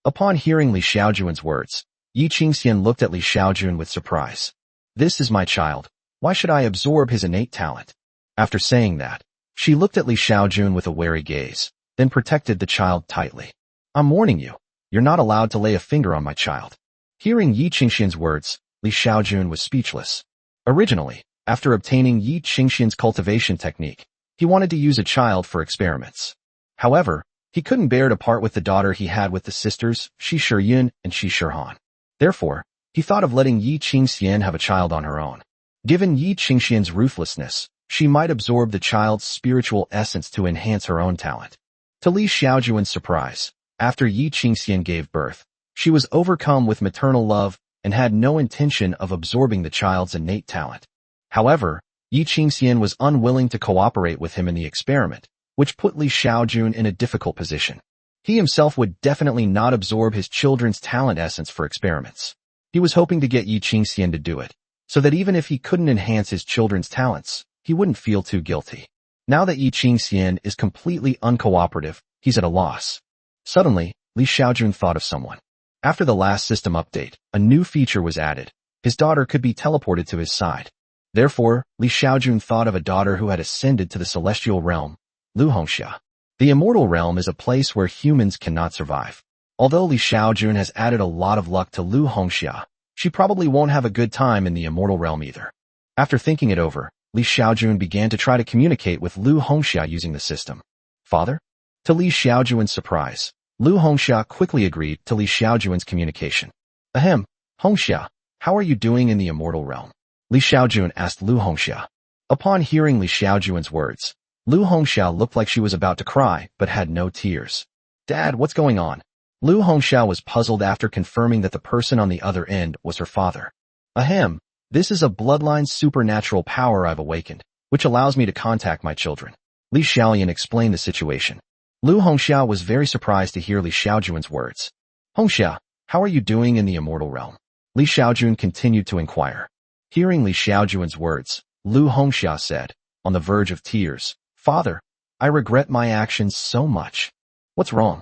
A: Upon hearing Li Xiaojun's words, Yi Qingxian looked at Li Xiaojun with surprise. "This is my child. Why should I absorb his innate talent?" After saying that, she looked at Li Xiaojun with a wary gaze, then protected the child tightly. "I'm warning you, you're not allowed to lay a finger on my child." Hearing Yi Qingxian's words, Li Xiaojun was speechless. Originally, after obtaining Yi Qingxian's cultivation technique, he wanted to use a child for experiments. However, he couldn't bear to part with the daughter he had with the sisters, Xiaojun and Xiaojun. Therefore, he thought of letting Yi Qingxian have a child on her own. Given Yi Qingxian's ruthlessness, she might absorb the child's spiritual essence to enhance her own talent. To Li Xiaojun's surprise, after Yi Qingxian gave birth, she was overcome with maternal love and had no intention of absorbing the child's innate talent. However, Yi Qingxian was unwilling to cooperate with him in the experiment, which put Li Xiaojun in a difficult position. He himself would definitely not absorb his children's talent essence for experiments. He was hoping to get Yi Qingxian to do it, so that even if he couldn't enhance his children's talents, he wouldn't feel too guilty. Now that Yi Qingxian is completely uncooperative, he's at a loss. Suddenly, Li Xiaojun thought of someone. After the last system update, a new feature was added. His daughter could be teleported to his side. Therefore, Li Xiaojun thought of a daughter who had ascended to the celestial realm, Lu Hongxia. The immortal realm is a place where humans cannot survive. Although Li Xiaojun has added a lot of luck to Lu Hongxia, she probably won't have a good time in the immortal realm either. After thinking it over, Li Xiaojun began to try to communicate with Lu Hongxia using the system. "Father?" To Li Xiaojun's surprise, Lu Hongxia quickly agreed to Li Xiaojun's communication. "Ahem, Hongxia, how are you doing in the immortal realm?" Li Xiaojun asked Lu Hongxia. Upon hearing Li Xiaojun's words, Lu Hongxia looked like she was about to cry, but had no tears. "Dad, what's going on?" Lu Hongxia was puzzled after confirming that the person on the other end was her father. "Ahem, this is a bloodline supernatural power I've awakened, which allows me to contact my children." Li Xiaoyan explained the situation. Lu Hongxia was very surprised to hear Li Xiaojun's words. "Hongxia, how are you doing in the immortal realm?" Li Xiaojun continued to inquire. Hearing Li Xiaojun's words, Lu Hongxia said, on the verge of tears, "Father, I regret my actions so much." "What's wrong?"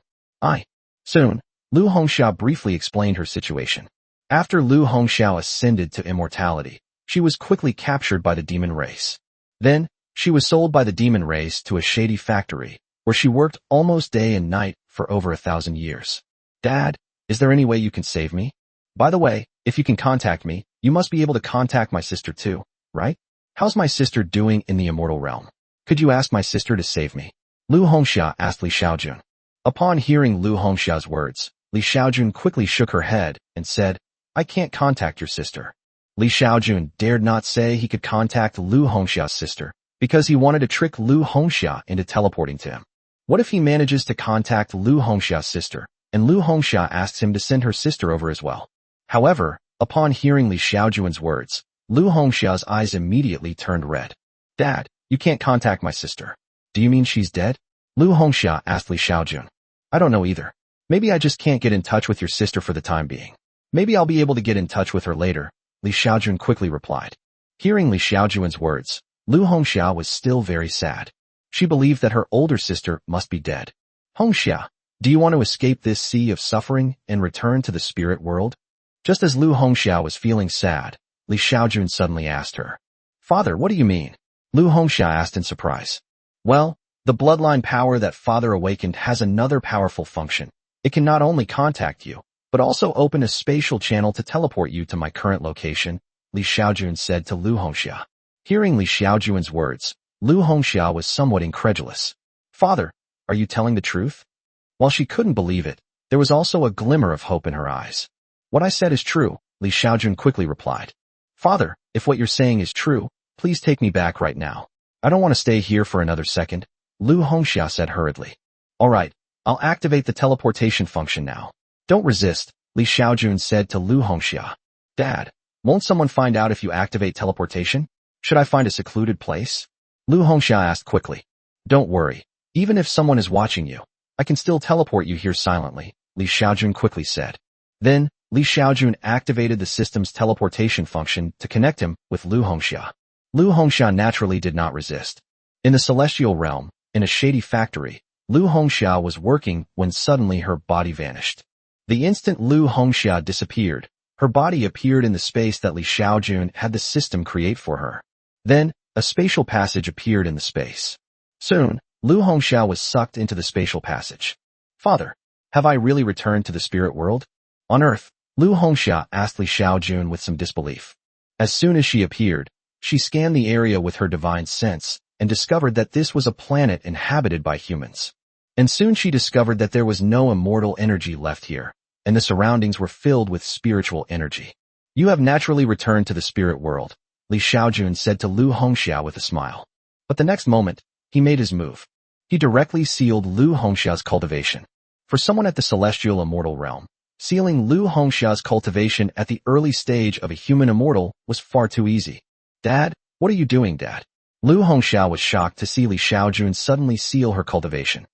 A: Soon, Lu Hongxia briefly explained her situation. After Lu Hongxia ascended to immortality, she was quickly captured by the demon race. Then, she was sold by the demon race to a shady factory, where she worked almost day and night for over 1,000 years. "Dad, is there any way you can save me? By the way, if you can contact me, you must be able to contact my sister too, right? How's my sister doing in the immortal realm? Could you ask my sister to save me?" Lu Hongxia asked Li Xiaojun. Upon hearing Lu Hongxia's words, Li Xiaojun quickly shook her head and said, "I can't contact your sister." Li Xiaojun dared not say he could contact Lu Hongxia's sister, because he wanted to trick Lu Hongxia into teleporting to him. What if he manages to contact Lu Hongxia's sister, and Lu Hongxia asks him to send her sister over as well? However, upon hearing Li Xiaojun's words, Lu Hongxia's eyes immediately turned red. "Dad, you can't contact my sister. Do you mean she's dead?" Lu Hongxia asked Li Xiaojun. "I don't know either. Maybe I just can't get in touch with your sister for the time being. Maybe I'll be able to get in touch with her later," Li Xiaojun quickly replied. Hearing Li Xiaojun's words, Lu Hongxia was still very sad. She believed that her older sister must be dead. "Hongxia, do you want to escape this sea of suffering and return to the spirit world?" Just as Lu Hongxia was feeling sad, Li Xiaojun suddenly asked her. "Father, what do you mean?" Lu Hongxia asked in surprise. "Well, the bloodline power that Father awakened has another powerful function. It can not only contact you, but also open a spatial channel to teleport you to my current location," Li Xiaojun said to Lu Hongxia. Hearing Li Xiaojun's words, Lu Hongxia was somewhat incredulous. "Father, are you telling the truth?" While she couldn't believe it, there was also a glimmer of hope in her eyes. "What I said is true," Li Xiaojun quickly replied. "Father, if what you're saying is true, please take me back right now. I don't want to stay here for another second." Lu Hongxia said hurriedly. All right, I'll activate the teleportation function now. Don't resist, Li Xiaojun said to Lu Hongxia. Dad, won't someone find out if you activate teleportation? Should I find a secluded place? Lu Hongxia asked quickly. Don't worry. Even if someone is watching you, I can still teleport you here silently, Li Xiaojun quickly said. Then, Li Xiaojun activated the system's teleportation function to connect him with Lu Hongxia. Lu Hongxia naturally did not resist. In the celestial realm, in a shady factory, Lu Hongxia was working when suddenly her body vanished. The instant Lu Hongxia disappeared, her body appeared in the space that Li Xiaojun had the system create for her. Then, a spatial passage appeared in the space. Soon, Lu Hongxia was sucked into the spatial passage. Father, have I really returned to the spirit world? On Earth, Lu Hongxia asked Li Xiaojun with some disbelief. As soon as she appeared, she scanned the area with her divine sense and discovered that this was a planet inhabited by humans. And soon she discovered that there was no immortal energy left here, and the surroundings were filled with spiritual energy. You have naturally returned to the spirit world, Li Xiaojun said to Lu Hongxia with a smile. But the next moment, he made his move. He directly sealed Lu Hongxia's cultivation. For someone at the celestial immortal realm, sealing Lu Hongxia's cultivation at the early stage of a human immortal was far too easy. Dad, what are you doing, Dad? Lu Hongxia was shocked to see Li Xiaojun suddenly seal her cultivation.